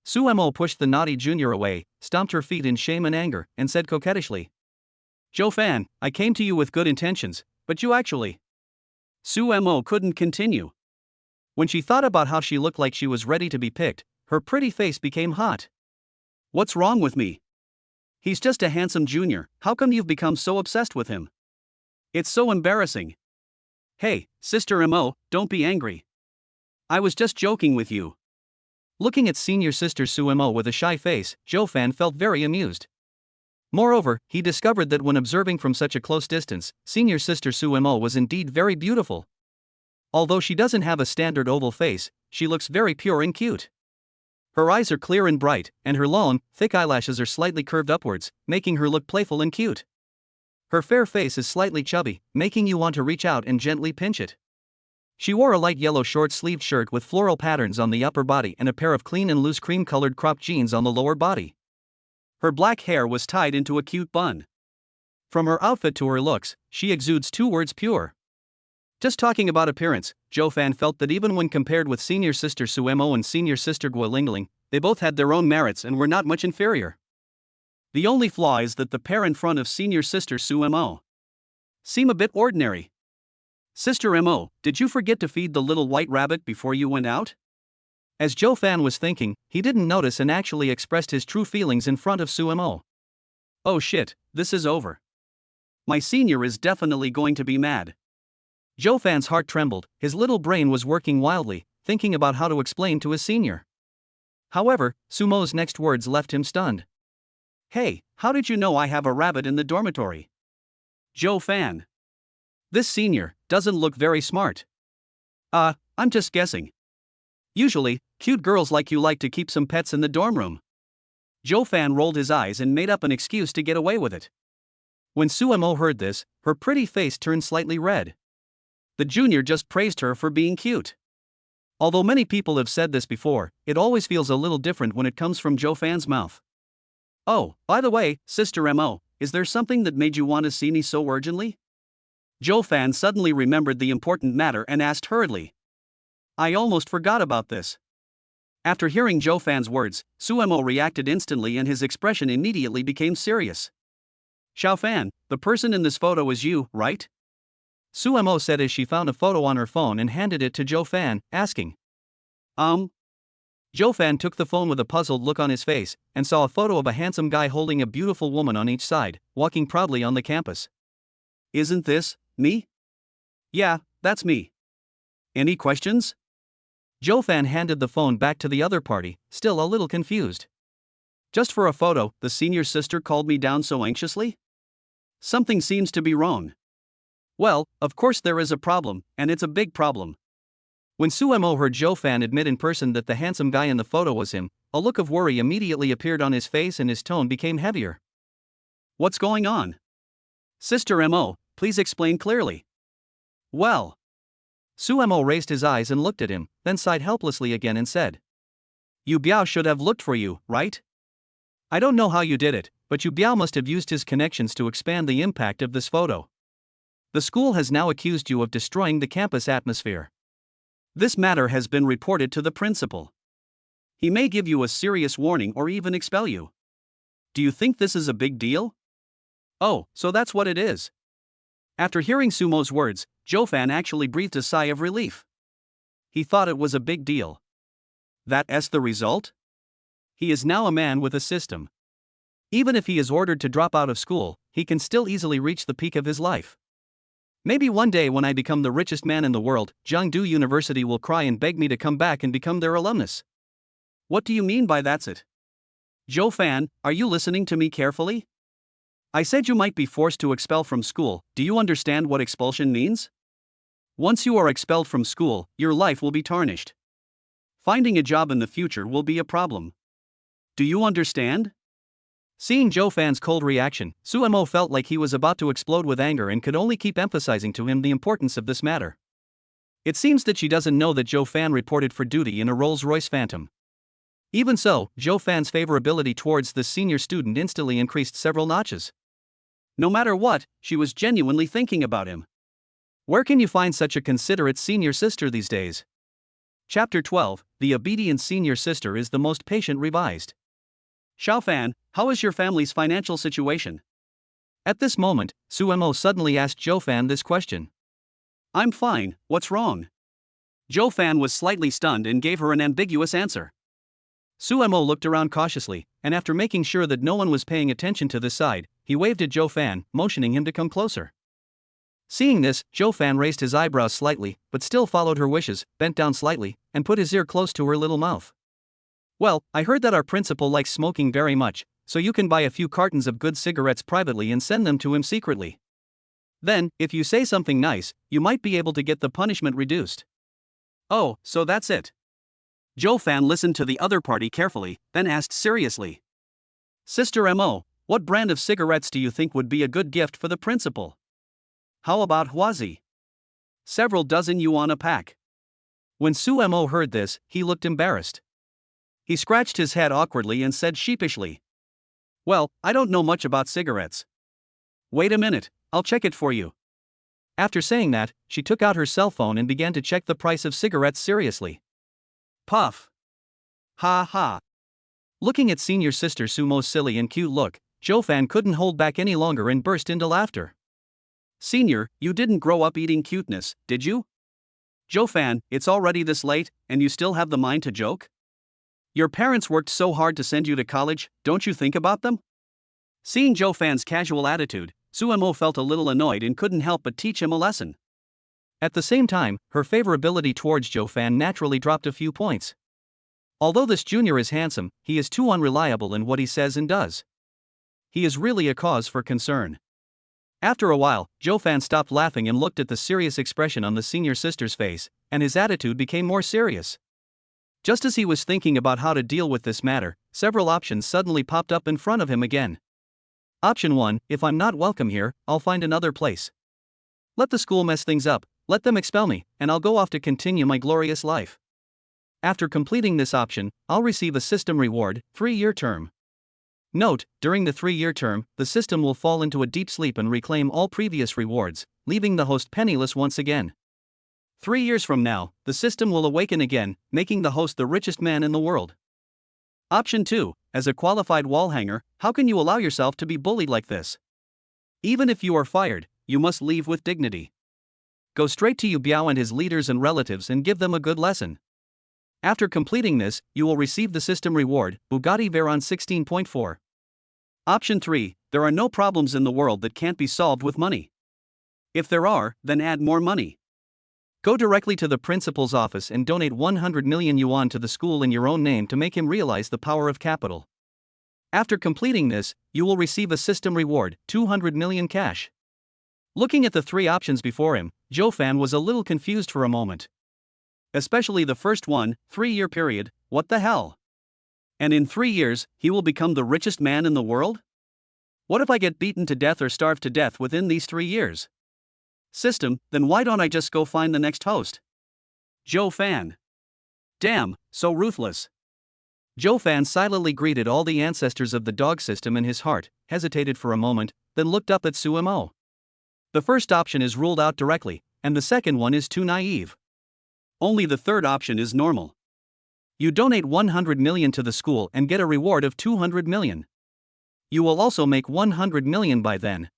Su Mo pushed the naughty junior away, stomped her feet in shame and anger, and said coquettishly, Zhou Fan, I came to you with good intentions, but you actually. Su Mo couldn't continue. When she thought about how she looked like she was ready to be picked, her pretty face became hot. What's wrong with me? He's just a handsome junior, how come you've become so obsessed with him? It's so embarrassing. Hey, Sister Mo, don't be angry. I was just joking with you. Looking at senior sister Sue Mo with a shy face, Joe Fan felt very amused. Moreover, he discovered that when observing from such a close distance, senior sister Sue Mo was indeed very beautiful. Although she doesn't have a standard oval face, she looks very pure and cute. Her eyes are clear and bright, and her long, thick eyelashes are slightly curved upwards, making her look playful and cute. Her fair face is slightly chubby, making you want to reach out and gently pinch it. She wore a light yellow short-sleeved shirt with floral patterns on the upper body and a pair of clean and loose cream-colored cropped jeans on the lower body. Her black hair was tied into a cute bun. From her outfit to her looks, she exudes two words: pure. Just talking about appearance, Joe Fan felt that even when compared with senior sister Sue Mo and senior sister Gu Lingling, they both had their own merits and were not much inferior. The only flaw is that the pair in front of senior sister Sue Mo seem a bit ordinary. Sister Mo, did you forget to feed the little white rabbit before you went out? As Joe Fan was thinking, he didn't notice and actually expressed his true feelings in front of Sue Mo. Oh shit, this is over. My senior is definitely going to be mad. Joe Fan's heart trembled, his little brain was working wildly, thinking about how to explain to his senior. However, Sue Mo's next words left him stunned. Hey, how did you know I have a rabbit in the dormitory? Joe Fan. This senior doesn't look very smart. I'm just guessing. Usually, cute girls like you like to keep some pets in the dorm room. Joe Fan rolled his eyes and made up an excuse to get away with it. When Sue Mo heard this, her pretty face turned slightly red. The junior just praised her for being cute. Although many people have said this before, it always feels a little different when it comes from Joe Fan's mouth. Oh, by the way, Sister Mo, is there something that made you want to see me so urgently? Joe Fan suddenly remembered the important matter and asked hurriedly. I almost forgot about this. After hearing Joe Fan's words, Sue Mo reacted instantly and his expression immediately became serious. Xiao Fan, the person in this photo is you, right? Sue Mo said as she found a photo on her phone and handed it to Joe Fan, asking. Joe Fan took the phone with a puzzled look on his face, and saw a photo of a handsome guy holding a beautiful woman on each side, walking proudly on the campus. Isn't this me? Yeah, that's me. Any questions? Joe Fan handed the phone back to the other party, still a little confused. Just for a photo, the senior sister called me down so anxiously? Something seems to be wrong. Well, of course there is a problem, and it's a big problem. When Sue Mo heard Joe Fan admit in person that the handsome guy in the photo was him, a look of worry immediately appeared on his face and his tone became heavier. What's going on? Sister Mo, please explain clearly. Well. Sue Mo raised his eyes and looked at him, then sighed helplessly again and said. Yuba should have looked for you, right? I don't know how you did it, but Yuba must have used his connections to expand the impact of this photo. The school has now accused you of destroying the campus atmosphere. This matter has been reported to the principal. He may give you a serious warning or even expel you. Do you think this is a big deal? Oh, so that's what it is. After hearing Sue Mo's words, Joe Fan actually breathed a sigh of relief. He thought it was a big deal. That's the result? He is now a man with a system. Even if he is ordered to drop out of school, he can still easily reach the peak of his life. Maybe one day when I become the richest man in the world, Jiangdu University will cry and beg me to come back and become their alumnus. What do you mean by that's it? Joe Fan, are you listening to me carefully? I said you might be forced to expel from school. Do you understand what expulsion means? Once you are expelled from school, your life will be tarnished. Finding a job in the future will be a problem. Do you understand? Seeing Joe Fan's cold reaction, Sue Mo felt like he was about to explode with anger and could only keep emphasizing to him the importance of this matter. It seems that she doesn't know that Joe Fan reported for duty in a Rolls-Royce Phantom. Even so, Joe Fan's favorability towards this senior student instantly increased several notches. No matter what, she was genuinely thinking about him. Where can you find such a considerate senior sister these days? Chapter 12, The Obedient Senior Sister is the Most Patient Revised. Xiao Fan, how is your family's financial situation? At this moment, Sue Mo suddenly asked Joe Fan this question. I'm fine, what's wrong? Joe Fan was slightly stunned and gave her an ambiguous answer. Su Mo looked around cautiously, and after making sure that no one was paying attention to this side, he waved at Joe Fan, motioning him to come closer. Seeing this, Joe Fan raised his eyebrows slightly, but still followed her wishes, bent down slightly, and put his ear close to her little mouth. Well, I heard that our principal likes smoking very much, so you can buy a few cartons of good cigarettes privately and send them to him secretly. Then, if you say something nice, you might be able to get the punishment reduced. Oh, so that's it. Joe Fan listened to the other party carefully, then asked seriously. Sister Mo, what brand of cigarettes do you think would be a good gift for the principal? How about Huazi? Several dozen yuan a pack. When Su Mo heard this, he looked embarrassed. He scratched his head awkwardly and said sheepishly. Well, I don't know much about cigarettes. Wait a minute, I'll check it for you. After saying that, she took out her cell phone and began to check the price of cigarettes seriously. Puff. Ha ha. Looking at senior sister Su Mo's silly and cute look, Joe Fan couldn't hold back any longer and burst into laughter. Senior, you didn't grow up eating cuteness, did you? Joe Fan, it's already this late, and you still have the mind to joke? Your parents worked so hard to send you to college, don't you think about them? Seeing Joe Fan's casual attitude, Su Mo felt a little annoyed and couldn't help but teach him a lesson. At the same time, her favorability towards Joe Fan naturally dropped a few points. Although this junior is handsome, he is too unreliable in what he says and does. He is really a cause for concern. After a while, Joe Fan stopped laughing and looked at the serious expression on the senior sister's face, and his attitude became more serious. Just as he was thinking about how to deal with this matter, several options suddenly popped up in front of him again. Option 1, if I'm not welcome here, I'll find another place. Let the school mess things up, let them expel me, and I'll go off to continue my glorious life. After completing this option, I'll receive a system reward, 3-year term. Note, during the 3-year term, the system will fall into a deep sleep and reclaim all previous rewards, leaving the host penniless once again. 3 years from now, the system will awaken again, making the host the richest man in the world. Option 2, as a qualified wall hanger, how can you allow yourself to be bullied like this? Even if you are fired, you must leave with dignity. Go straight to Yuba and his leaders and relatives and give them a good lesson. After completing this, you will receive the system reward, Bugatti Veyron 16.4. Option 3, there are no problems in the world that can't be solved with money. If there are, then add more money. Go directly to the principal's office and donate 100 million yuan to the school in your own name to make him realize the power of capital. After completing this, you will receive a system reward, 200 million cash. Looking at the 3 options before him, Joe Fan was a little confused for a moment. Especially the first one, 3-year period, what the hell? And in 3 years, he will become the richest man in the world? What if I get beaten to death or starved to death within these 3 years? System, then why don't I just go find the next host? Joe Fan. Damn, so ruthless. Joe Fan silently greeted all the ancestors of the dog system in his heart, hesitated for a moment, then looked up at Su Mo. The first option is ruled out directly, and the second one is too naive. Only the third option is normal. You donate 100 million to the school and get a reward of 200 million. You will also make 100 million by then.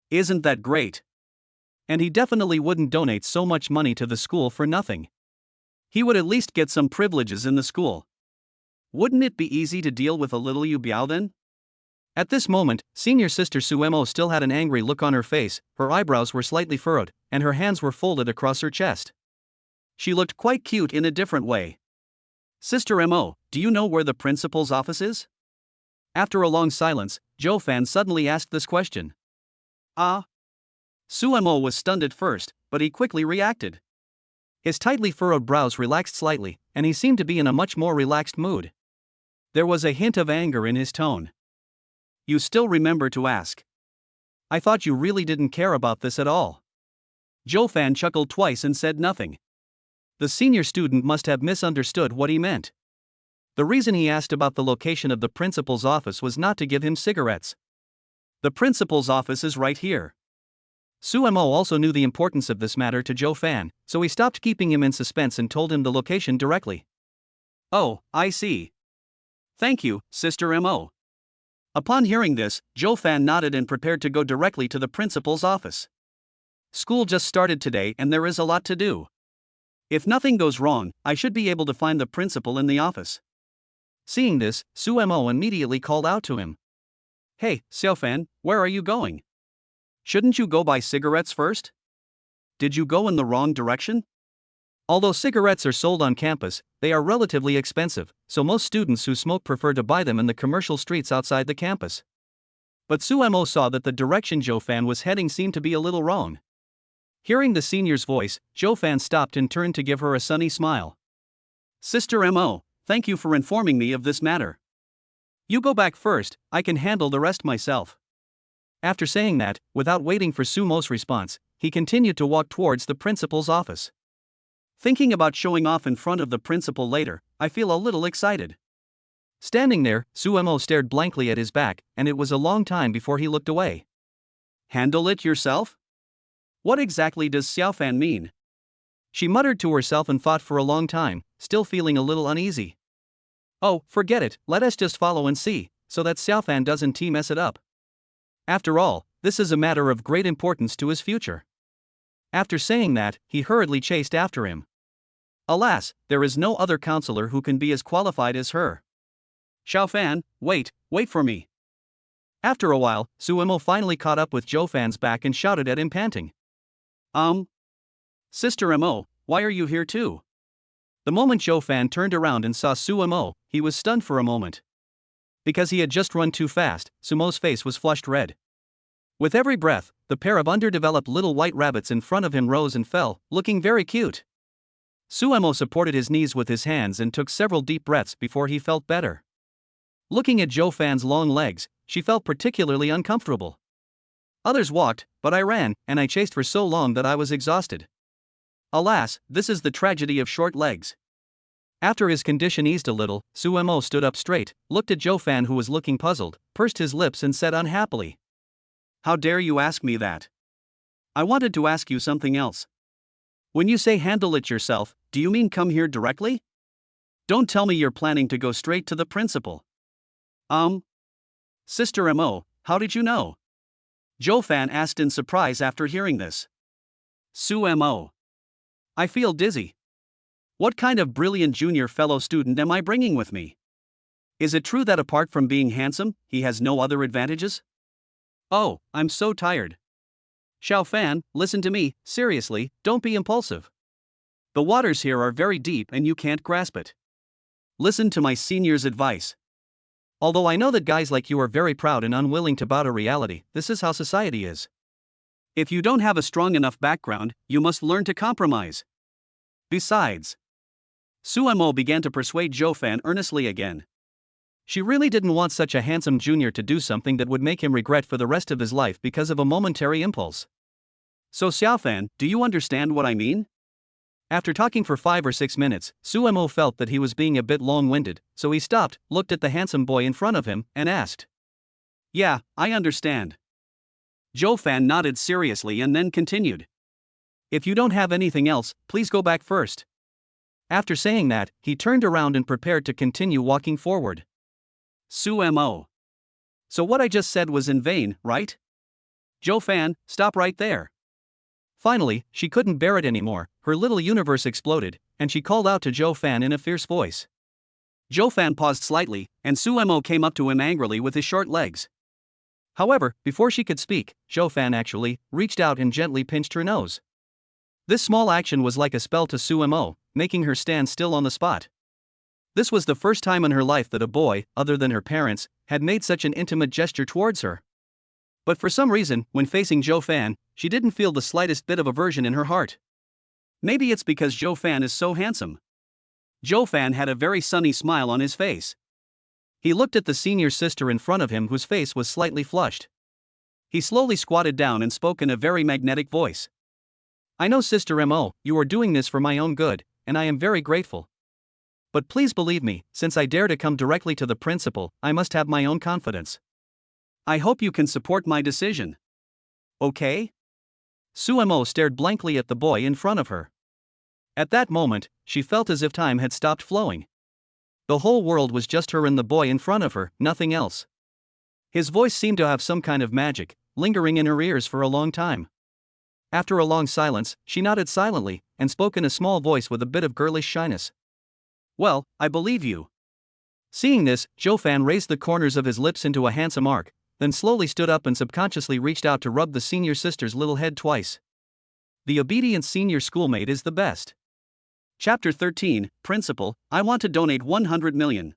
Isn't that great? And he definitely wouldn't donate so much money to the school for nothing. He would at least get some privileges in the school. Wouldn't it be easy to deal with a little Yuba then? At this moment, senior sister Su Mo still had an angry look on her face, her eyebrows were slightly furrowed, and her hands were folded across her chest. She looked quite cute in a different way. Sister Mo, do you know where the principal's office is? After a long silence, Joe Fan suddenly asked this question. Su Mo was stunned at first, but he quickly reacted. His tightly furrowed brows relaxed slightly, and he seemed to be in a much more relaxed mood. There was a hint of anger in his tone. You still remember to ask. I thought you really didn't care about this at all. Joe Fan chuckled twice and said nothing. The senior student must have misunderstood what he meant. The reason he asked about the location of the principal's office was not to give him cigarettes. The principal's office is right here. Su Mo also knew the importance of this matter to Joe Fan, so he stopped keeping him in suspense and told him the location directly. Oh, I see. Thank you, Sister Mo. Upon hearing this, Joe Fan nodded and prepared to go directly to the principal's office. School just started today and there is a lot to do. If nothing goes wrong, I should be able to find the principal in the office. Seeing this, Su Mo immediately called out to him. Hey, Xiaofan, where are you going? Shouldn't you go buy cigarettes first? Did you go in the wrong direction? Although cigarettes are sold on campus, they are relatively expensive, so most students who smoke prefer to buy them in the commercial streets outside the campus. But Su Mo saw that the direction Zhou Fan was heading seemed to be a little wrong. Hearing the senior's voice, Zhou Fan stopped and turned to give her a sunny smile. Sister Mo, thank you for informing me of this matter. You go back first, I can handle the rest myself. After saying that, without waiting for Su Mo's response, he continued to walk towards the principal's office. Thinking about showing off in front of the principal later, I feel a little excited. Standing there, Su Mo stared blankly at his back, and it was a long time before he looked away. Handle it yourself? What exactly does Xiaofan mean? She muttered to herself and thought for a long time, still feeling a little uneasy. Oh, forget it, let us just follow and see, so that Xiaofan doesn't mess it up. After all, this is a matter of great importance to his future. After saying that, he hurriedly chased after him. Alas, there is no other counselor who can be as qualified as her. Xiaofan, wait for me. After a while, Su Mo finally caught up with Zhou Fan's back and shouted at him panting. Sister Mo, why are you here too? The moment Zhou Fan turned around and saw Su Mo, he was stunned for a moment. Because he had just run too fast, Su Mo's face was flushed red. With every breath, the pair of underdeveloped little white rabbits in front of him rose and fell, looking very cute. Su Mo supported his knees with his hands and took several deep breaths before he felt better. Looking at Zhou Fan's long legs, she felt particularly uncomfortable. Others walked, but I ran, and I chased for so long that I was exhausted. Alas, this is the tragedy of short legs. After his condition eased a little, Su Mo stood up straight, looked at Zhou Fan who was looking puzzled, pursed his lips and said unhappily. How dare you ask me that? I wanted to ask you something else. When you say handle it yourself, do you mean come here directly? Don't tell me you're planning to go straight to the principal. Sister Mo, how did you know? Zhou Fan asked in surprise after hearing this. Su Mo. I feel dizzy. What kind of brilliant junior fellow student am I bringing with me? Is it true that apart from being handsome, he has no other advantages? Oh, I'm so tired. Xiaofan, listen to me, seriously, don't be impulsive. The waters here are very deep and you can't grasp it. Listen to my senior's advice. Although I know that guys like you are very proud and unwilling to bow to reality, this is how society is. If you don't have a strong enough background, you must learn to compromise. Besides, Su Mo began to persuade Zhou Fan earnestly again. She really didn't want such a handsome junior to do something that would make him regret for the rest of his life because of a momentary impulse. So Xiaofan, do you understand what I mean? After talking for 5 or 6 minutes, Su Mo felt that he was being a bit long-winded, so he stopped, looked at the handsome boy in front of him, and asked. Yeah, I understand. Zhou Fan nodded seriously and then continued. If you don't have anything else, please go back first. After saying that, he turned around and prepared to continue walking forward. Su Mo. So what I just said was in vain, right? Zhou Fan, stop right there. Finally, she couldn't bear it anymore, her little universe exploded, and she called out to Zhou Fan in a fierce voice. Zhou Fan paused slightly, and Su Mo came up to him angrily with his short legs. However, before she could speak, Zhou Fan actually reached out and gently pinched her nose. This small action was like a spell to Su Mo, making her stand still on the spot. This was the first time in her life that a boy, other than her parents, had made such an intimate gesture towards her. But for some reason, when facing Zhou Fan, she didn't feel the slightest bit of aversion in her heart. Maybe it's because Zhou Fan is so handsome. Zhou Fan had a very sunny smile on his face. He looked at the senior sister in front of him whose face was slightly flushed. He slowly squatted down and spoke in a very magnetic voice. I know Sister Mo, you are doing this for my own good, and I am very grateful. But please believe me, since I dare to come directly to the principal, I must have my own confidence. I hope you can support my decision. Okay? Su Mo stared blankly at the boy in front of her. At that moment, she felt as if time had stopped flowing. The whole world was just her and the boy in front of her, nothing else. His voice seemed to have some kind of magic, lingering in her ears for a long time. After a long silence, she nodded silently, and spoke in a small voice with a bit of girlish shyness. Well, I believe you. Seeing this, Joe Fan raised the corners of his lips into a handsome arc, then slowly stood up and subconsciously reached out to rub the senior sister's little head twice. The obedient senior schoolmate is the best. Chapter 13, Principal, I want to donate 100 million.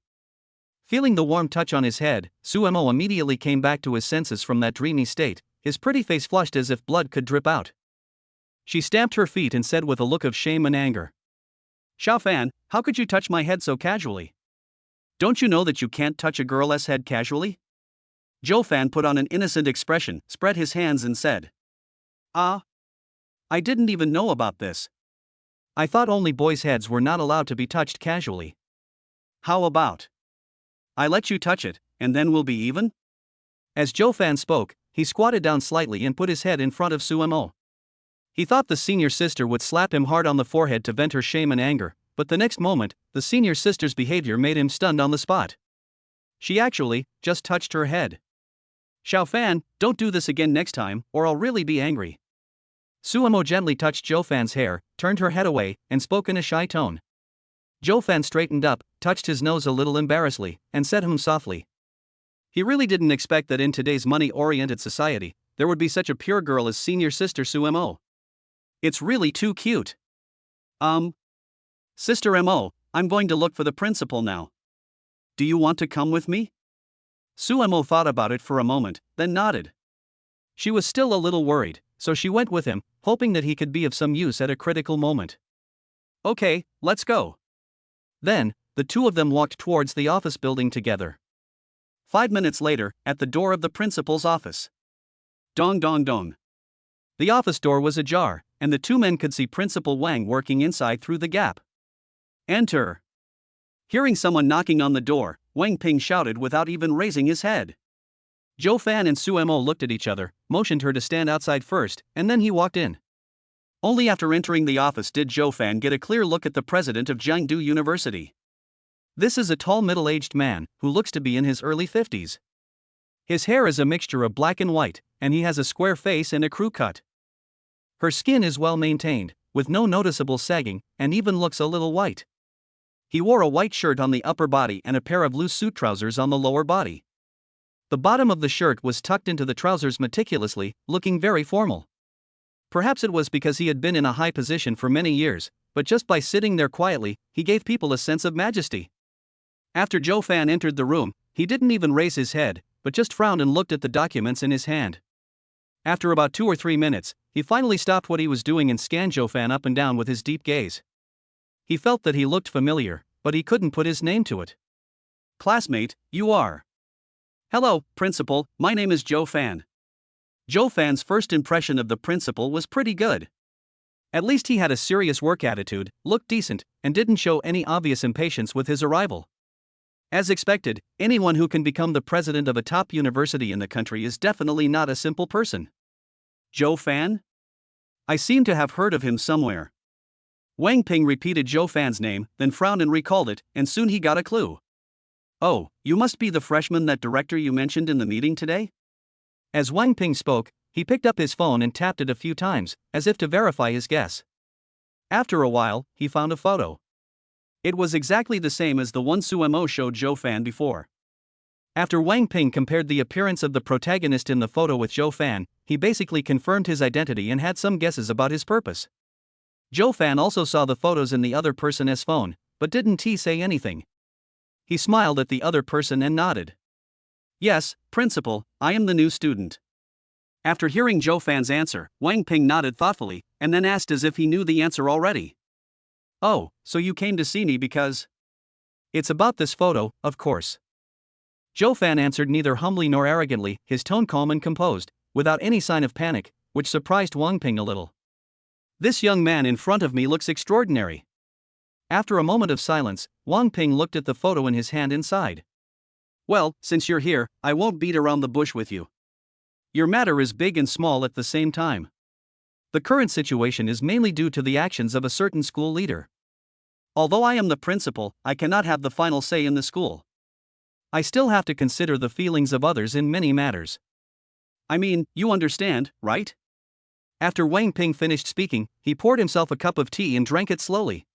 Feeling the warm touch on his head, Suemo immediately came back to his senses from that dreamy state, his pretty face flushed as if blood could drip out. She stamped her feet and said with a look of shame and anger. Xiao Fan, how could you touch my head so casually? Don't you know that you can't touch a girl's head casually? Joe Fan put on an innocent expression, spread his hands and said. I didn't even know about this. I thought only boys' heads were not allowed to be touched casually. How about I let you touch it, and then we'll be even? As Joe Fan spoke, he squatted down slightly and put his head in front of Suemo. He thought the senior sister would slap him hard on the forehead to vent her shame and anger, but the next moment, the senior sister's behavior made him stunned on the spot. She actually just touched her head. Xiao Fan, don't do this again next time, or I'll really be angry. Suemo gently touched Joe Fan's hair, turned her head away, and spoke in a shy tone. Joe Fan straightened up, touched his nose a little embarrassedly, and said softly. He really didn't expect that in today's money-oriented society, there would be such a pure girl as senior sister Suemo. It's really too cute. Sister Mo, I'm going to look for the principal now. Do you want to come with me? Suemo thought about it for a moment, then nodded. She was still a little worried, so she went with him, hoping that he could be of some use at a critical moment. Okay, let's go. Then, the two of them walked towards the office building together. 5 minutes later, at the door of the principal's office. Dong dong dong. The office door was ajar, and the two men could see Principal Wang working inside through the gap. Enter. Hearing someone knocking on the door, Wang Ping shouted without even raising his head. Joe Fan and Suemo looked at each other, motioned her to stand outside first, and then he walked in. Only after entering the office did Joe Fan get a clear look at the president of Jiangdu University. This is a tall middle-aged man, who looks to be in his early 50s. His hair is a mixture of black and white, and he has a square face and a crew cut. Her skin is well maintained, with no noticeable sagging, and even looks a little white. He wore a white shirt on the upper body and a pair of loose suit trousers on the lower body. The bottom of the shirt was tucked into the trousers meticulously, looking very formal. Perhaps it was because he had been in a high position for many years, but just by sitting there quietly, he gave people a sense of majesty. After Joe Fan entered the room, he didn't even raise his head, but just frowned and looked at the documents in his hand. After about 2 or 3 minutes, he finally stopped what he was doing and scanned Joe Fan up and down with his deep gaze. He felt that he looked familiar, but he couldn't put his name to it. Classmate, you are. Hello, Principal, my name is Joe Fan. Joe Fan's first impression of the principal was pretty good. At least he had a serious work attitude, looked decent, and didn't show any obvious impatience with his arrival. As expected, anyone who can become the president of a top university in the country is definitely not a simple person. Joe Fan? I seem to have heard of him somewhere. Wang Ping repeated Joe Fan's name, then frowned and recalled it, and soon he got a clue. Oh, you must be the freshman that director you mentioned in the meeting today? As Wang Ping spoke, he picked up his phone and tapped it a few times, as if to verify his guess. After a while, he found a photo. It was exactly the same as the one Suemo showed Joe Fan before. After Wang Ping compared the appearance of the protagonist in the photo with Joe Fan, he basically confirmed his identity and had some guesses about his purpose. Joe Fan also saw the photos in the other person's phone, but didn't say anything. He smiled at the other person and nodded. Yes, Principal, I am the new student. After hearing Joe Fan's answer, Wang Ping nodded thoughtfully, and then asked as if he knew the answer already. Oh, so you came to see me because... It's about this photo, of course. Joe Fan answered neither humbly nor arrogantly, his tone calm and composed, without any sign of panic, which surprised Wang Ping a little. This young man in front of me looks extraordinary. After a moment of silence, Wang Ping looked at the photo in his hand and sighed. Well, since you're here, I won't beat around the bush with you. Your matter is big and small at the same time. The current situation is mainly due to the actions of a certain school leader. Although I am the principal, I cannot have the final say in the school. I still have to consider the feelings of others in many matters. I mean, you understand, right? After Wang Ping finished speaking, he poured himself a cup of tea and drank it slowly.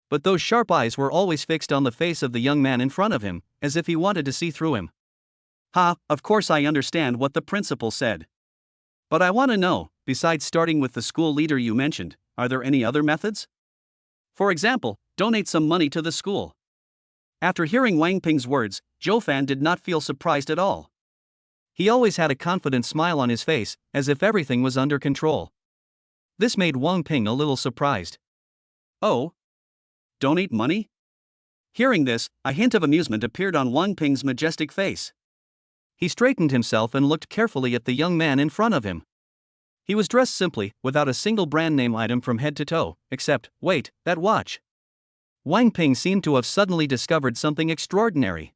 But those sharp eyes were always fixed on the face of the young man in front of him, as if he wanted to see through him. Of course I understand what the principal said. But I want to know, besides starting with the school leader you mentioned, are there any other methods? For example, donate some money to the school. After hearing Wang Ping's words, Zhou Fan did not feel surprised at all. He always had a confident smile on his face, as if everything was under control. This made Wang Ping a little surprised. Oh? Donate money? Hearing this, a hint of amusement appeared on Wang Ping's majestic face. He straightened himself and looked carefully at the young man in front of him. He was dressed simply, without a single brand name item from head to toe, except, wait, that watch. Wang Ping seemed to have suddenly discovered something extraordinary.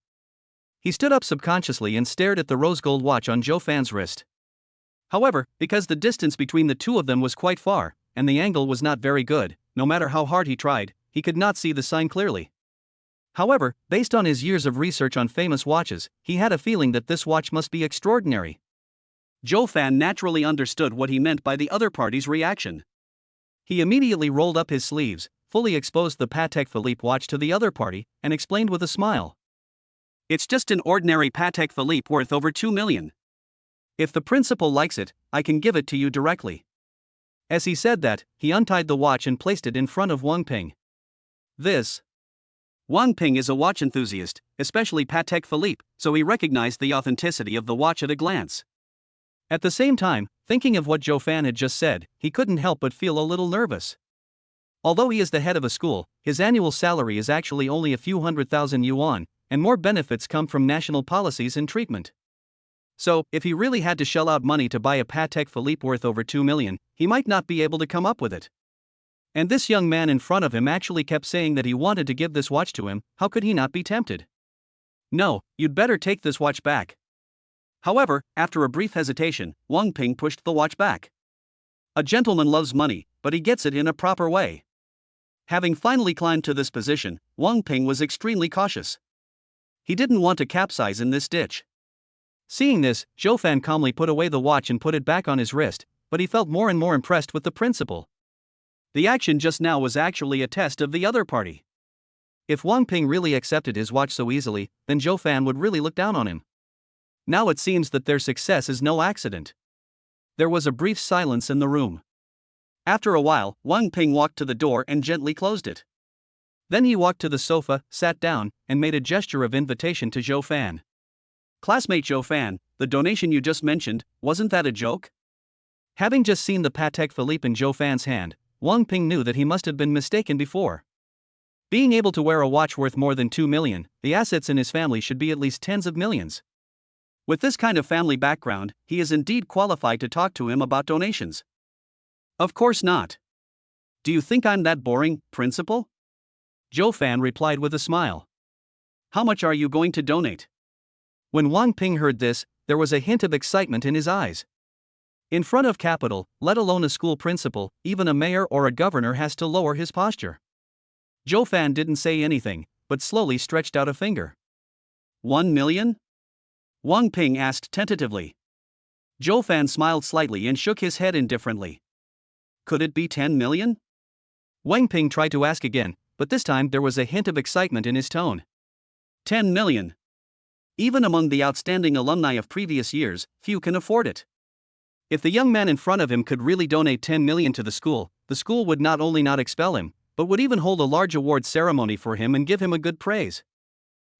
He stood up subconsciously and stared at the rose gold watch on Zhou Fan's wrist. However, because the distance between the two of them was quite far, and the angle was not very good, no matter how hard he tried, he could not see the sign clearly. However, based on his years of research on famous watches, he had a feeling that this watch must be extraordinary. Zhou Fan naturally understood what he meant by the other party's reaction. He immediately rolled up his sleeves, fully exposed the Patek Philippe watch to the other party, and explained with a smile. It's just an ordinary Patek Philippe worth over 2 million. If the principal likes it, I can give it to you directly. As he said that, he untied the watch and placed it in front of Wang Ping. Wang Ping is a watch enthusiast, especially Patek Philippe, so he recognized the authenticity of the watch at a glance. At the same time, thinking of what Zhou Fan had just said, he couldn't help but feel a little nervous. Although he is the head of a school, his annual salary is actually only a few 100,000 yuan, and more benefits come from national policies and treatment. So, if he really had to shell out money to buy a Patek Philippe worth over 2 million, he might not be able to come up with it. And this young man in front of him actually kept saying that he wanted to give this watch to him. How could he not be tempted? No, you'd better take this watch back. However, after a brief hesitation, Wang Ping pushed the watch back. A gentleman loves money, but he gets it in a proper way. Having finally climbed to this position, Wang Ping was extremely cautious. He didn't want to capsize in this ditch. Seeing this, Zhou Fan calmly put away the watch and put it back on his wrist, but he felt more and more impressed with the principal. The action just now was actually a test of the other party. If Wang Ping really accepted his watch so easily, then Zhou Fan would really look down on him. Now it seems that their success is no accident. There was a brief silence in the room. After a while, Wang Ping walked to the door and gently closed it. Then he walked to the sofa, sat down, and made a gesture of invitation to Zhou Fan. Classmate Zhou Fan, the donation you just mentioned, wasn't that a joke? Having just seen the Patek Philippe in Zhou Fan's hand, Wang Ping knew that he must have been mistaken before. Being able to wear a watch worth more than 2 million, the assets in his family should be at least tens of millions. With this kind of family background, he is indeed qualified to talk to him about donations. Of course not. Do you think I'm that boring, principal? Zhou Fan replied with a smile. How much are you going to donate? When Wang Ping heard this, there was a hint of excitement in his eyes. In front of capital, let alone a school principal, even a mayor or a governor has to lower his posture. Zhou Fan didn't say anything, but slowly stretched out a finger. 1 million? Wang Ping asked tentatively. Zhou Fan smiled slightly and shook his head indifferently. Could it be 10 million? Wang Ping tried to ask again, but this time there was a hint of excitement in his tone. 10 million. Even among the outstanding alumni of previous years, few can afford it. If the young man in front of him could really donate 10 million to the school would not only not expel him, but would even hold a large award ceremony for him and give him a good praise.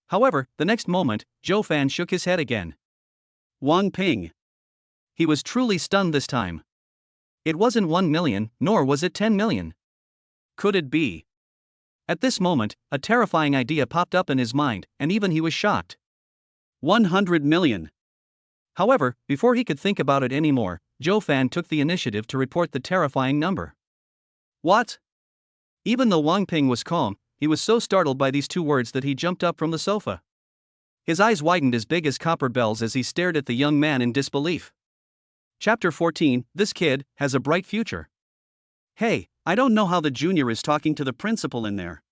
However, the next moment, Zhou Fan shook his head again. Wang Ping. He was truly stunned this time. It wasn't 1 million, nor was it 10 million. Could it be? At this moment, a terrifying idea popped up in his mind, and even he was shocked. 100 million. However, before he could think about it anymore, Zhou Fan took the initiative to report the terrifying number. What? Even though Wang Ping was calm, he was so startled by these two words that he jumped up from the sofa. His eyes widened as big as copper bells as he stared at the young man in disbelief. Chapter 14, This kid has a bright future. Hey, I don't know how the junior is talking to the principal in there.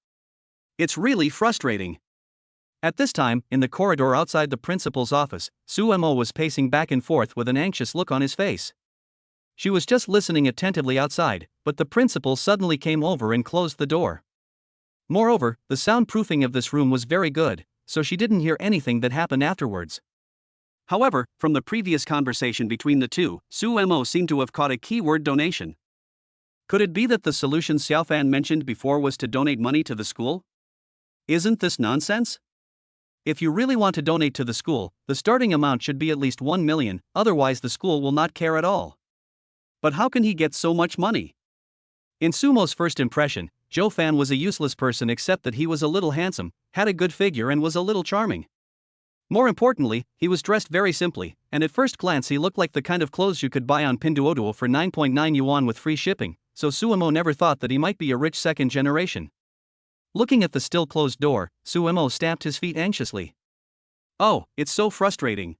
It's really frustrating. At this time, in the corridor outside the principal's office, Su Mo was pacing back and forth with an anxious look on his face. She was just listening attentively outside, but the principal suddenly came over and closed the door. Moreover, the soundproofing of this room was very good, so she didn't hear anything that happened afterwards. However, from the previous conversation between the two, Su Mo seemed to have caught a keyword donation. Could it be that the solution Xiaofan mentioned before was to donate money to the school? Isn't this nonsense? If you really want to donate to the school, the starting amount should be at least 1 million, otherwise the school will not care at all. But how can he get so much money? In Sumo's first impression, Zhou Fan was a useless person except that he was a little handsome, had a good figure and was a little charming. More importantly, he was dressed very simply, and at first glance he looked like the kind of clothes you could buy on Pinduoduo for 9.9 yuan with free shipping, so Sumo never thought that he might be a rich second generation. Looking at the still closed door, Sumo stamped his feet anxiously. Oh, it's so frustrating.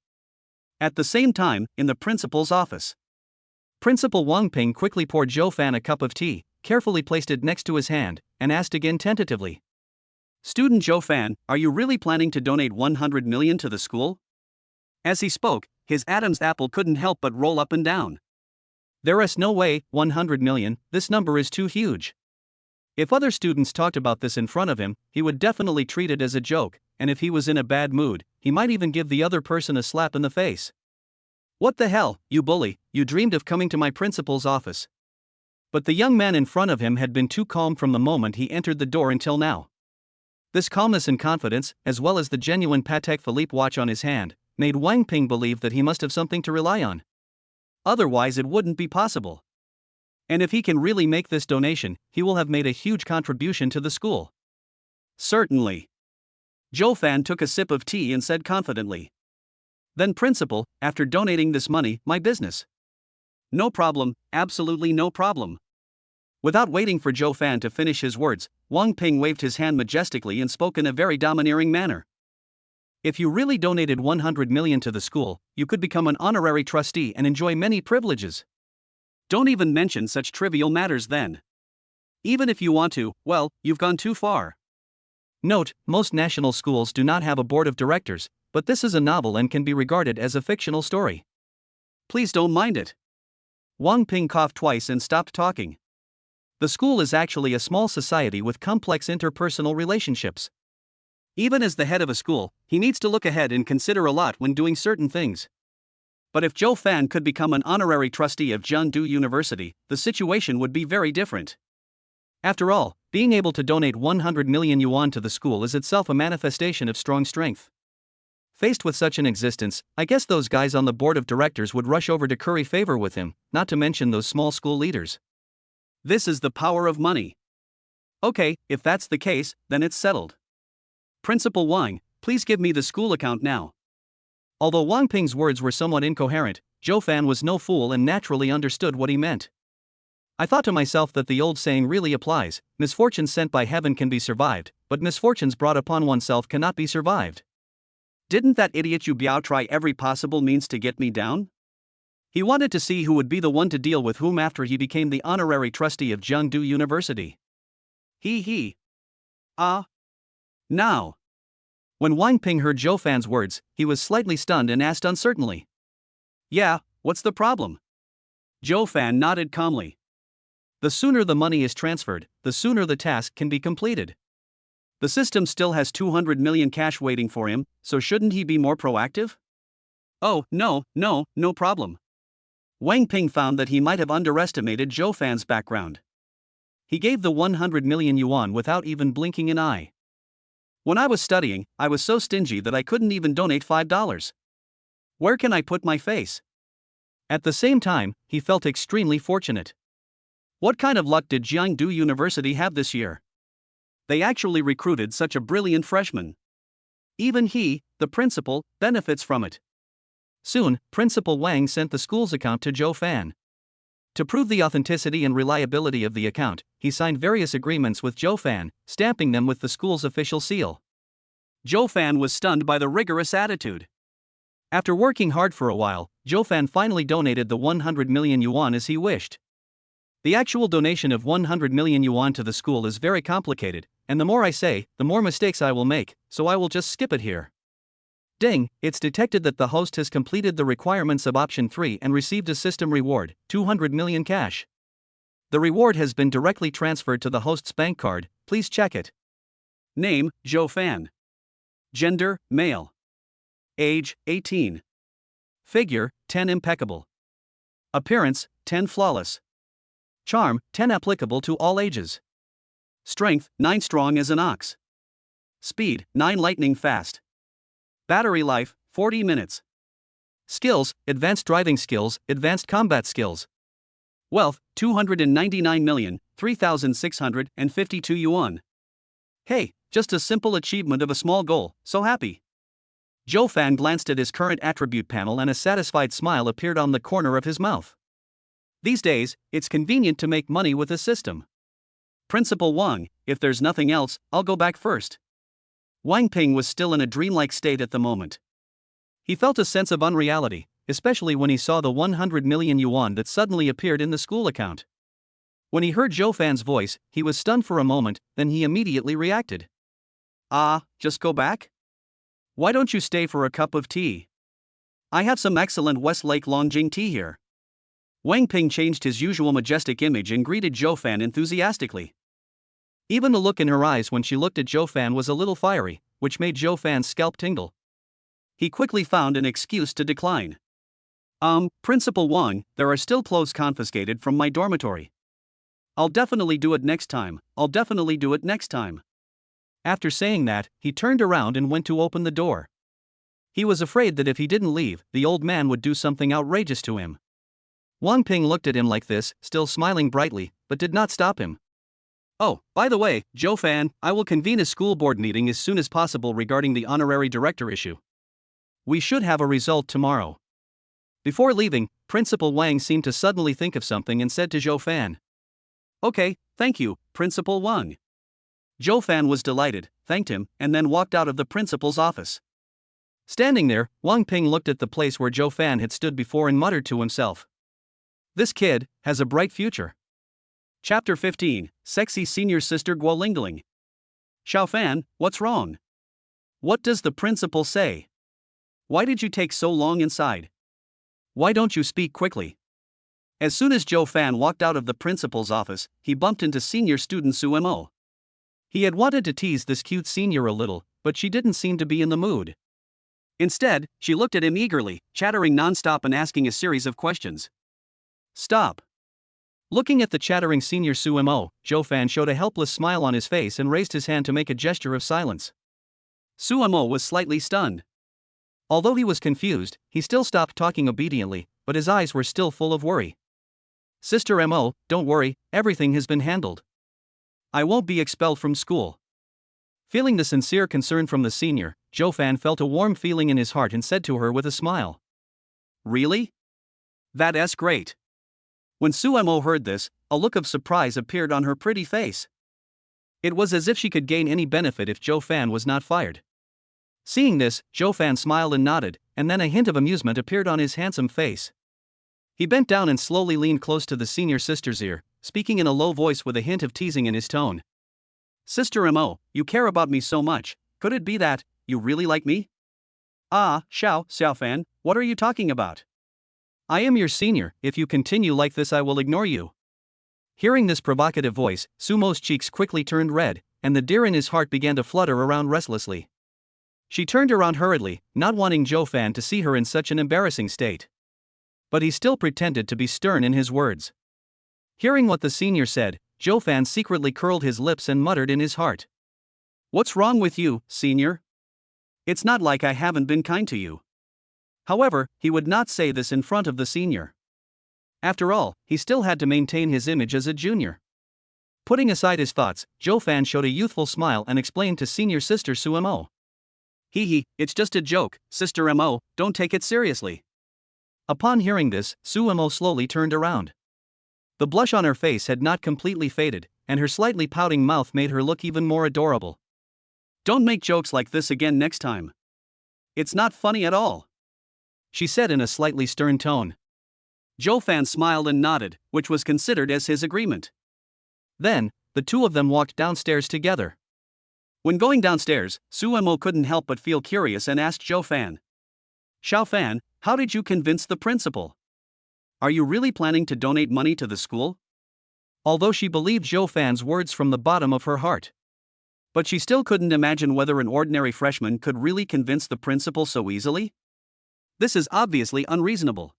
At the same time, in the principal's office, Principal Wang Ping quickly poured Zhou Fan a cup of tea, carefully placed it next to his hand, and asked again tentatively. Student Zhou Fan, are you really planning to donate 100 million to the school? As he spoke, his Adam's apple couldn't help but roll up and down. There is no way, 100 million, this number is too huge. If other students talked about this in front of him, he would definitely treat it as a joke, and if he was in a bad mood, he might even give the other person a slap in the face. What the hell, you bully, you dreamed of coming to my principal's office. But the young man in front of him had been too calm from the moment he entered the door until now. This calmness and confidence, as well as the genuine Patek Philippe watch on his hand, made Wang Ping believe that he must have something to rely on. Otherwise it wouldn't be possible. And if he can really make this donation, he will have made a huge contribution to the school. Certainly. Zhou Fan took a sip of tea and said confidently. Then principal, after donating this money, my business. No problem, absolutely no problem. Without waiting for Zhou Fan to finish his words, Wang Ping waved his hand majestically and spoke in a very domineering manner. If you really donated 100 million to the school, you could become an honorary trustee and enjoy many privileges. Don't even mention such trivial matters then. Even if you want to, well, you've gone too far. Note, most national schools do not have a board of directors, but this is a novel and can be regarded as a fictional story. Please don't mind it. Wang Ping coughed twice and stopped talking. The school is actually a small society with complex interpersonal relationships. Even as the head of a school, he needs to look ahead and consider a lot when doing certain things. But if Zhou Fan could become an honorary trustee of Jiangdu University, the situation would be very different. After all, being able to donate 100 million yuan to the school is itself a manifestation of strong strength. Faced with such an existence, I guess those guys on the board of directors would rush over to curry favor with him, not to mention those small school leaders. This is the power of money. Okay, if that's the case, then it's settled. Principal Wang, please give me the school account now. Although Wang Ping's words were somewhat incoherent, Zhou Fan was no fool and naturally understood what he meant. I thought to myself that the old saying really applies, misfortunes sent by heaven can be survived, but misfortunes brought upon oneself cannot be survived. Didn't that idiot Yuba try every possible means to get me down? He wanted to see who would be the one to deal with whom after he became the honorary trustee of Jiangdu University. Now. When Wang Ping heard Zhou Fan's words, he was slightly stunned and asked uncertainly. Yeah, what's the problem? Zhou Fan nodded calmly. The sooner the money is transferred, the sooner the task can be completed. The system still has 200 million cash waiting for him, so shouldn't he be more proactive? Oh, no problem. Wang Ping found that he might have underestimated Zhou Fan's background. He gave the 100 million yuan without even blinking an eye. When I was studying, I was so stingy that I couldn't even donate $5. Where can I put my face? At the same time, he felt extremely fortunate. What kind of luck did Jiangdu University have this year? They actually recruited such a brilliant freshman. Even he, the principal, benefits from it. Soon, Principal Wang sent the school's account to Zhou Fan. To prove the authenticity and reliability of the account, he signed various agreements with Zhou Fan, stamping them with the school's official seal. Zhou Fan was stunned by the rigorous attitude. After working hard for a while, Zhou Fan finally donated the 100 million yuan as he wished. The actual donation of 100 million yuan to the school is very complicated, and the more I say, the more mistakes I will make, so I will just skip it here. Ding, it's detected that the host has completed the requirements of option 3 and received a system reward, 200 million cash. The reward has been directly transferred to the host's bank card, please check it. Name, Joe Fan. Gender, male. Age, 18. Figure, 10 impeccable. Appearance, 10 flawless. Charm, 10 applicable to all ages. Strength, 9 strong as an ox. Speed, 9 lightning fast. Battery life, 40 minutes. Skills, advanced driving skills, advanced combat skills. Wealth, 299,003,652 yuan. Hey, just a simple achievement of a small goal, so happy. Joe Fan glanced at his current attribute panel and a satisfied smile appeared on the corner of his mouth. These days, it's convenient to make money with a system. Principal Wang, if there's nothing else, I'll go back first. Wang Ping was still in a dreamlike state at the moment. He felt a sense of unreality, especially when he saw the 100 million yuan that suddenly appeared in the school account. When he heard Joe Fan's voice, he was stunned for a moment, then he immediately reacted. Just go back? Why don't you stay for a cup of tea? I have some excellent Westlake Longjing tea here. Wang Ping changed his usual majestic image and greeted Joe Fan enthusiastically. Even the look in her eyes when she looked at Joe Fan was a little fiery, which made Joe Fan's scalp tingle. He quickly found an excuse to decline. Principal Wang, there are still clothes confiscated from my dormitory. I'll definitely do it next time. After saying that, he turned around and went to open the door. He was afraid that if he didn't leave, the old man would do something outrageous to him. Wang Ping looked at him like this, still smiling brightly, but did not stop him. Oh, by the way, Joe Fan, I will convene a school board meeting as soon as possible regarding the honorary director issue. We should have a result tomorrow. Before leaving, Principal Wang seemed to suddenly think of something and said to Joe Fan. Okay, thank you, Principal Wang. Joe Fan was delighted, thanked him, and then walked out of the principal's office. Standing there, Wang Ping looked at the place where Joe Fan had stood before and muttered to himself. This kid has a bright future. Chapter 15, Sexy Senior Sister Gu Lingling. Xiao Fan, what's wrong? What does the principal say? Why did you take so long inside? Why don't you speak quickly? As soon as Joe Fan walked out of the principal's office, he bumped into senior student Su Mo. He had wanted to tease this cute senior a little, but she didn't seem to be in the mood. Instead, she looked at him eagerly, chattering nonstop and asking a series of questions. Stop. Looking at the chattering senior Su Mo, Joe Fan showed a helpless smile on his face and raised his hand to make a gesture of silence. Su Mo was slightly stunned. Although he was confused, he still stopped talking obediently, but his eyes were still full of worry. Sister Mo, don't worry, everything has been handled. I won't be expelled from school. Feeling the sincere concern from the senior, Joe Fan felt a warm feeling in his heart and said to her with a smile. Really? That's great. When Su Mo heard this, a look of surprise appeared on her pretty face. It was as if she could gain any benefit if Joe Fan was not fired. Seeing this, Joe Fan smiled and nodded, and then a hint of amusement appeared on his handsome face. He bent down and slowly leaned close to the senior sister's ear, speaking in a low voice with a hint of teasing in his tone. Sister Mo, you care about me so much, could it be that you really like me? Xiao Fan, what are you talking about? I am your senior, if you continue like this I will ignore you. Hearing this provocative voice, Sumo's cheeks quickly turned red, and the deer in his heart began to flutter around restlessly. She turned around hurriedly, not wanting Joe Fan to see her in such an embarrassing state. But he still pretended to be stern in his words. Hearing what the senior said, Joe Fan secretly curled his lips and muttered in his heart. What's wrong with you, senior? It's not like I haven't been kind to you. However, he would not say this in front of the senior. After all, he still had to maintain his image as a junior. Putting aside his thoughts, Joe Fan showed a youthful smile and explained to senior sister Su Mo. It's just a joke, Sister Mo, don't take it seriously. Upon hearing this, Su Mo slowly turned around. The blush on her face had not completely faded, and her slightly pouting mouth made her look even more adorable. Don't make jokes like this again next time. It's not funny at all, she said in a slightly stern tone. Joe Fan smiled and nodded, which was considered as his agreement. Then, the two of them walked downstairs together. When going downstairs, Suemo couldn't help but feel curious and asked Zhou Fan. Xiao Fan, how did you convince the principal? Are you really planning to donate money to the school? Although she believed Zhou Fan's words from the bottom of her heart. But she still couldn't imagine whether an ordinary freshman could really convince the principal so easily. This is obviously unreasonable.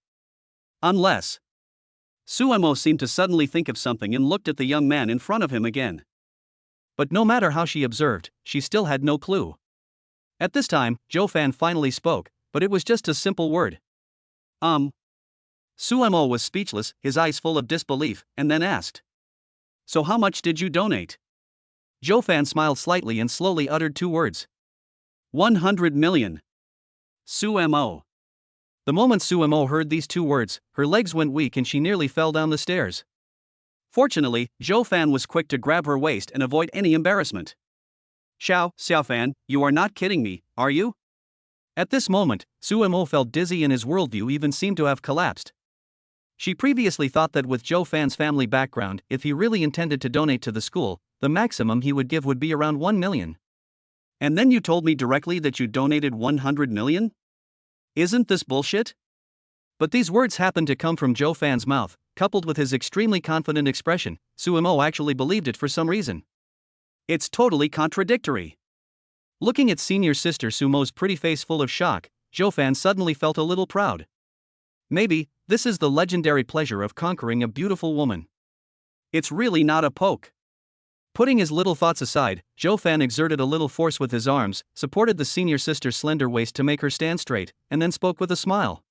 Unless. Suemo seemed to suddenly think of something and looked at the young man in front of him again. But no matter how she observed, she still had no clue. At this time, Zhou Fan finally spoke, but it was just a simple word. Suemo was speechless, his eyes full of disbelief, and then asked. So how much did you donate? Zhou Fan smiled slightly and slowly uttered two words. 100 million. Suemo. The moment Suemo heard these two words, her legs went weak and she nearly fell down the stairs. Fortunately, Zhou Fan was quick to grab her waist and avoid any embarrassment. Xiao Fan, you are not kidding me, are you? At this moment, Suemo felt dizzy and his worldview even seemed to have collapsed. She previously thought that with Zhou Fan's family background, if he really intended to donate to the school, the maximum he would give would be around 1 million. And then you told me directly that you donated 100 million? Isn't this bullshit? But these words happened to come from Zhou Fan's mouth, coupled with his extremely confident expression. Suemo actually believed it for some reason. It's totally contradictory. Looking at senior sister Sumo's pretty face full of shock, Zhou Fan suddenly felt a little proud. Maybe, this is the legendary pleasure of conquering a beautiful woman. It's really not a poke. Putting his little thoughts aside, Zhou Fan exerted a little force with his arms, supported the senior sister's slender waist to make her stand straight, and then spoke with a smile.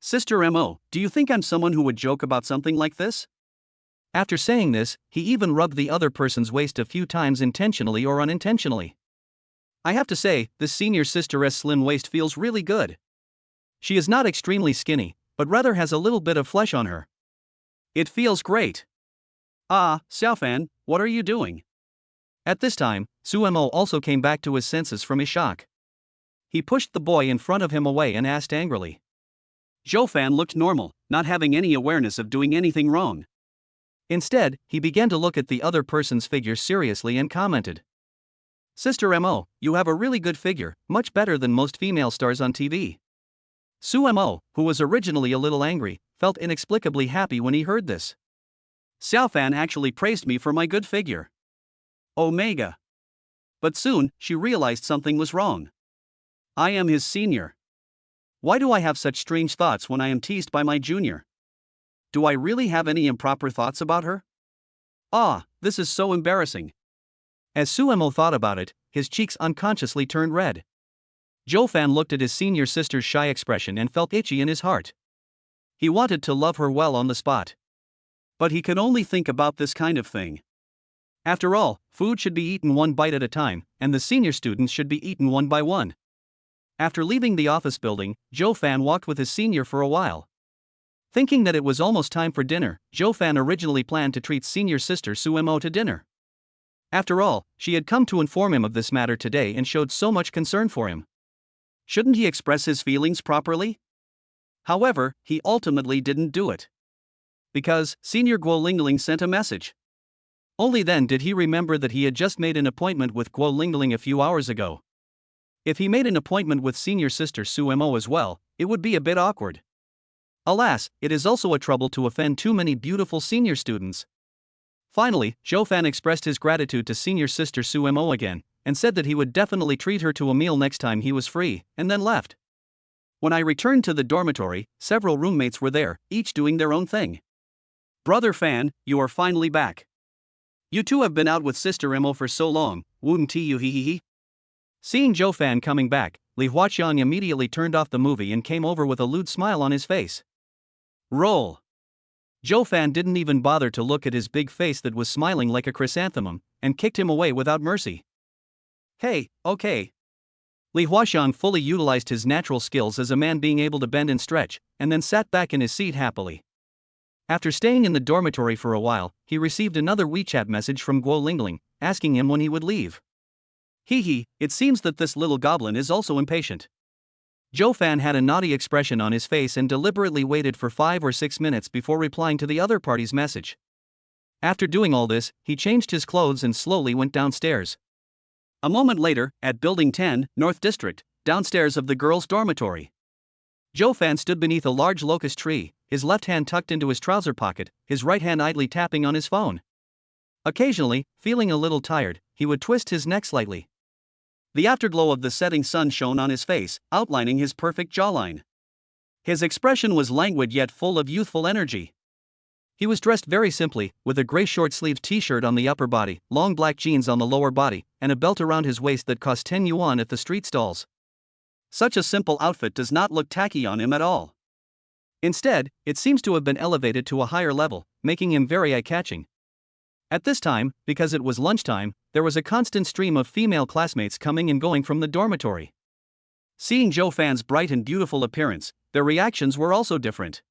Sister Mo, do you think I'm someone who would joke about something like this? After saying this, he even rubbed the other person's waist a few times intentionally or unintentionally. I have to say, this senior sister's slim waist feels really good. She is not extremely skinny, but rather has a little bit of flesh on her. It feels great. Xiao Fan, what are you doing? At this time, Suemo also came back to his senses from his shock. He pushed the boy in front of him away and asked angrily. Zhou Fan looked normal, not having any awareness of doing anything wrong. Instead, he began to look at the other person's figure seriously and commented. Sister Mo, you have a really good figure, much better than most female stars on TV. Suemo, who was originally a little angry, felt inexplicably happy when he heard this. Xiao Fan actually praised me for my good figure. Omega. But soon, she realized something was wrong. I am his senior. Why do I have such strange thoughts when I am teased by my junior? Do I really have any improper thoughts about her? This is so embarrassing. As Suemo thought about it, his cheeks unconsciously turned red. Zhou Fan looked at his senior sister's shy expression and felt itchy in his heart. He wanted to love her well on the spot. But he could only think about this kind of thing. After all, food should be eaten one bite at a time, and the senior students should be eaten one by one. After leaving the office building, Zhou Fan walked with his senior for a while. Thinking that it was almost time for dinner, Zhou Fan originally planned to treat senior sister Suemo to dinner. After all, she had come to inform him of this matter today and showed so much concern for him. Shouldn't he express his feelings properly? However, he ultimately didn't do it. Because senior Gu Lingling sent a message. Only then did he remember that he had just made an appointment with Gu Lingling a few hours ago. If he made an appointment with senior sister Suemo as well, it would be a bit awkward. Alas, it is also a trouble to offend too many beautiful senior students. Finally, Zhou Fan expressed his gratitude to senior sister Suemo again, and said that he would definitely treat her to a meal next time he was free, and then left. When I returned to the dormitory, several roommates were there, each doing their own thing. Brother Fan, you are finally back. You two have been out with Sister Mo for so long, wouldn't you he? Seeing Zhou Fan coming back, Li Huaqiang immediately turned off the movie and came over with a lewd smile on his face. Roll. Zhou Fan didn't even bother to look at his big face that was smiling like a chrysanthemum, and kicked him away without mercy. Hey, okay. Li Huaqiang fully utilized his natural skills as a man being able to bend and stretch, and then sat back in his seat happily. After staying in the dormitory for a while, he received another WeChat message from Gu Lingling, asking him when he would leave. It seems that this little goblin is also impatient. Zhou Fan had a naughty expression on his face and deliberately waited for 5 or 6 minutes before replying to the other party's message. After doing all this, he changed his clothes and slowly went downstairs. A moment later, at Building 10, North District, downstairs of the girls' dormitory. Joe Fan stood beneath a large locust tree, his left hand tucked into his trouser pocket, his right hand idly tapping on his phone. Occasionally, feeling a little tired, he would twist his neck slightly. The afterglow of the setting sun shone on his face, outlining his perfect jawline. His expression was languid yet full of youthful energy. He was dressed very simply, with a gray short-sleeved t-shirt on the upper body, long black jeans on the lower body, and a belt around his waist that cost 10 yuan at the street stalls. Such a simple outfit does not look tacky on him at all. Instead, it seems to have been elevated to a higher level, making him very eye-catching. At this time, because it was lunchtime, there was a constant stream of female classmates coming and going from the dormitory. Seeing Joe Fan's bright and beautiful appearance, their reactions were also different.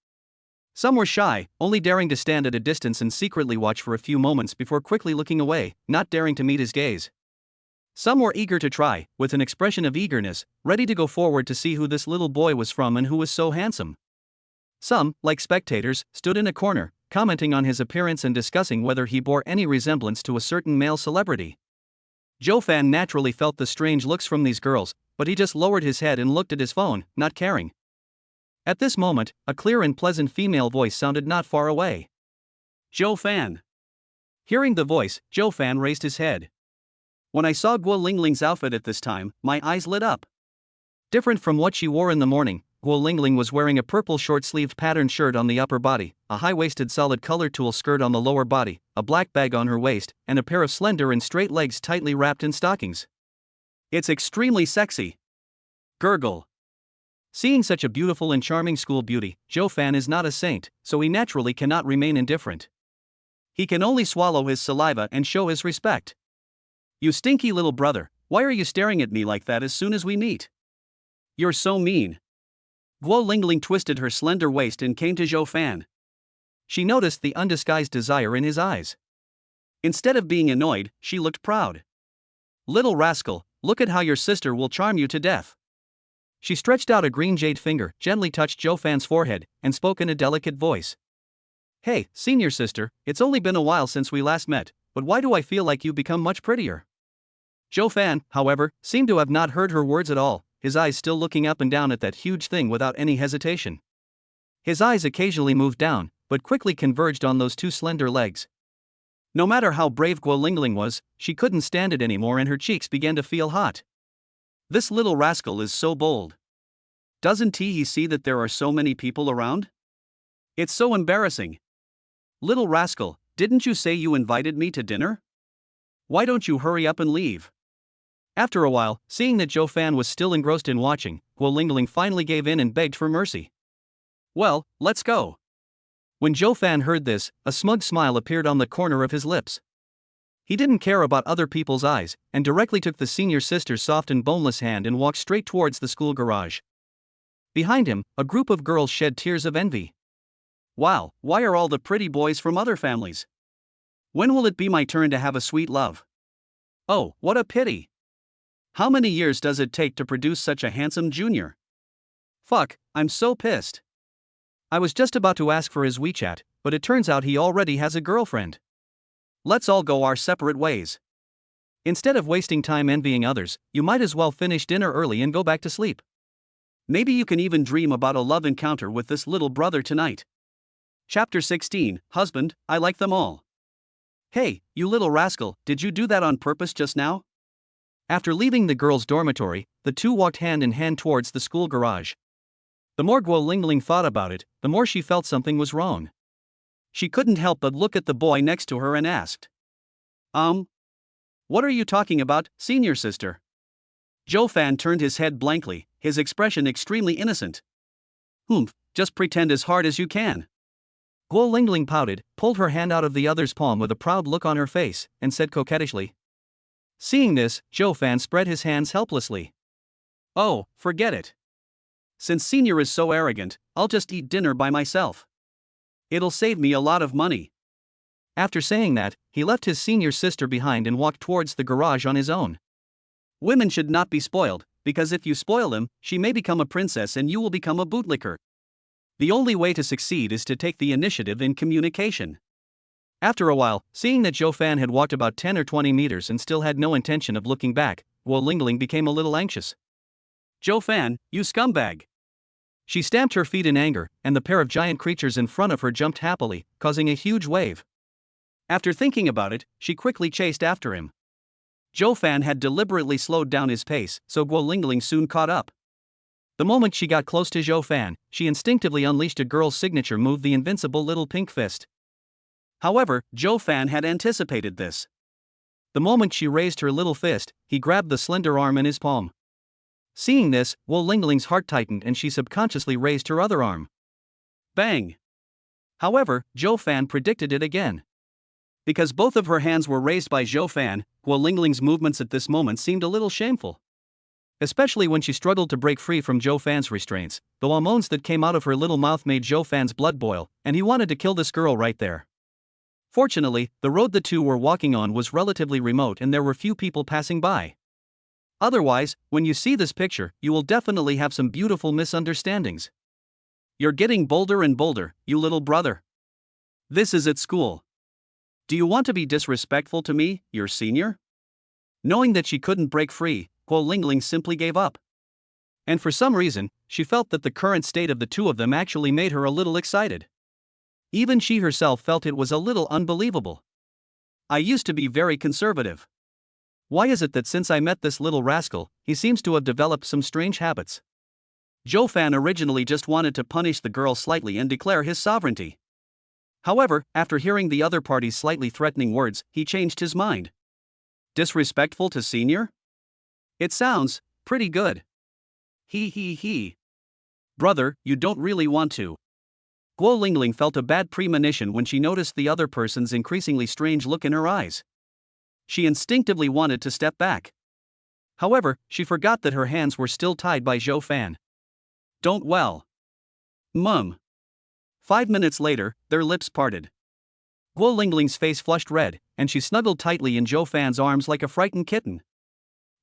Some were shy, only daring to stand at a distance and secretly watch for a few moments before quickly looking away, not daring to meet his gaze. Some were eager to try, with an expression of eagerness, ready to go forward to see who this little boy was from and who was so handsome. Some, like spectators, stood in a corner, commenting on his appearance and discussing whether he bore any resemblance to a certain male celebrity. Joe Fan naturally felt the strange looks from these girls, but he just lowered his head and looked at his phone, not caring. At this moment, a clear and pleasant female voice sounded not far away. Joe Fan. Hearing the voice, Joe Fan raised his head. When I saw Gu Lingling's outfit at this time, my eyes lit up. Different from what she wore in the morning, Gu Lingling was wearing a purple short-sleeved patterned shirt on the upper body, a high-waisted solid-colored tulle skirt on the lower body, a black bag on her waist, and a pair of slender and straight legs tightly wrapped in stockings. It's extremely sexy. Gurgle. Seeing such a beautiful and charming school beauty, Joe Fan is not a saint, so he naturally cannot remain indifferent. He can only swallow his saliva and show his respect. You stinky little brother, why are you staring at me like that as soon as we meet? You're so mean. Gu Lingling twisted her slender waist and came to Joe Fan. She noticed the undisguised desire in his eyes. Instead of being annoyed, she looked proud. Little rascal, look at how your sister will charm you to death. She stretched out a green jade finger, gently touched Joe Fan's forehead, and spoke in a delicate voice. Hey, senior sister, it's only been a while since we last met, but why do I feel like you've become much prettier? Joe Fan, however, seemed to have not heard her words at all, his eyes still looking up and down at that huge thing without any hesitation. His eyes occasionally moved down, but quickly converged on those two slender legs. No matter how brave Gu Lingling was, she couldn't stand it anymore and her cheeks began to feel hot. This little rascal is so bold. Doesn't he see that there are so many people around? It's so embarrassing. Little rascal, didn't you say you invited me to dinner? Why don't you hurry up and leave? After a while, seeing that Joe Fan was still engrossed in watching, Gu Lingling finally gave in and begged for mercy. Well, let's go. When Joe Fan heard this, a smug smile appeared on the corner of his lips. He didn't care about other people's eyes, and directly took the senior sister's soft and boneless hand and walked straight towards the school garage. Behind him, a group of girls shed tears of envy. Wow, why are all the pretty boys from other families? When will it be my turn to have a sweet love? Oh, what a pity. How many years does it take to produce such a handsome junior? Fuck, I'm so pissed. I was just about to ask for his WeChat, but it turns out he already has a girlfriend. Let's all go our separate ways. Instead of wasting time envying others, you might as well finish dinner early and go back to sleep. Maybe you can even dream about a love encounter with this little brother tonight. Chapter 16, Husband, I like them all. Hey, you little rascal, did you do that on purpose just now? After leaving the girls' dormitory, the two walked hand in hand towards the school garage. The more Gu Lingling thought about it, the more she felt something was wrong. She couldn't help but look at the boy next to her and asked. What are you talking about, senior sister? Joe Fan turned his head blankly, his expression extremely innocent. Just pretend as hard as you can. Gu Lingling pouted, pulled her hand out of the other's palm with a proud look on her face, and said coquettishly. Seeing this, Joe Fan spread his hands helplessly. Oh, forget it. Since senior is so arrogant, I'll just eat dinner by myself. It'll save me a lot of money. After saying that, he left his senior sister behind and walked towards the garage on his own. Women should not be spoiled, because if you spoil them, she may become a princess and you will become a bootlicker. The only way to succeed is to take the initiative in communication. After a while, seeing that Zhou Fan had walked about 10 or 20 meters and still had no intention of looking back, Gu Lingling became a little anxious. "Zhou Fan, you scumbag!" She stamped her feet in anger, and the pair of giant creatures in front of her jumped happily, causing a huge wave. After thinking about it, she quickly chased after him. Zhou Fan had deliberately slowed down his pace, so Gu Lingling soon caught up. The moment she got close to Zhou Fan, she instinctively unleashed a girl's signature move, the invincible little pink fist. However, Zhou Fan had anticipated this. The moment she raised her little fist, he grabbed the slender arm in his palm. Seeing this, Gu Lingling's heart tightened and she subconsciously raised her other arm. Bang! However, Zhou Fan predicted it again. Because both of her hands were raised by Zhou Fan, Gu Lingling's movements at this moment seemed a little shameful. Especially when she struggled to break free from Zhou Fan's restraints. The moans that came out of her little mouth made Zhou Fan's blood boil, and he wanted to kill this girl right there. Fortunately, the road the two were walking on was relatively remote and there were few people passing by. Otherwise, when you see this picture, you will definitely have some beautiful misunderstandings. You're getting bolder and bolder, you little brother. This is at school. Do you want to be disrespectful to me, your senior? Knowing that she couldn't break free, Gu Lingling simply gave up. And for some reason, she felt that the current state of the two of them actually made her a little excited. Even she herself felt it was a little unbelievable. I used to be very conservative. Why is it that since I met this little rascal, he seems to have developed some strange habits? Zhou Fan originally just wanted to punish the girl slightly and declare his sovereignty. However, after hearing the other party's slightly threatening words, he changed his mind. Disrespectful to senior? It sounds pretty good. He. Brother, you don't really want to. Gu Lingling felt a bad premonition when she noticed the other person's increasingly strange look in her eyes. She instinctively wanted to step back. However, she forgot that her hands were still tied by Zhou Fan. Don't well. Mum. 5 minutes later, their lips parted. Gu Lingling's face flushed red, and she snuggled tightly in Zhou Fan's arms like a frightened kitten.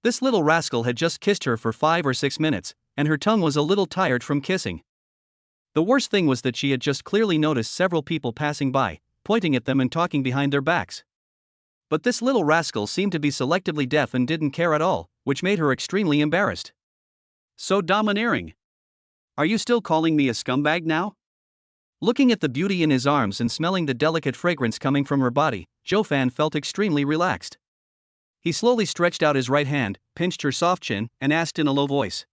This little rascal had just kissed her for 5 or 6 minutes, and her tongue was a little tired from kissing. The worst thing was that she had just clearly noticed several people passing by, pointing at them and talking behind their backs. But this little rascal seemed to be selectively deaf and didn't care at all, which made her extremely embarrassed. So domineering. Are you still calling me a scumbag now? Looking at the beauty in his arms and smelling the delicate fragrance coming from her body, Zhou Fan felt extremely relaxed. He slowly stretched out his right hand, pinched her soft chin, and asked in a low voice.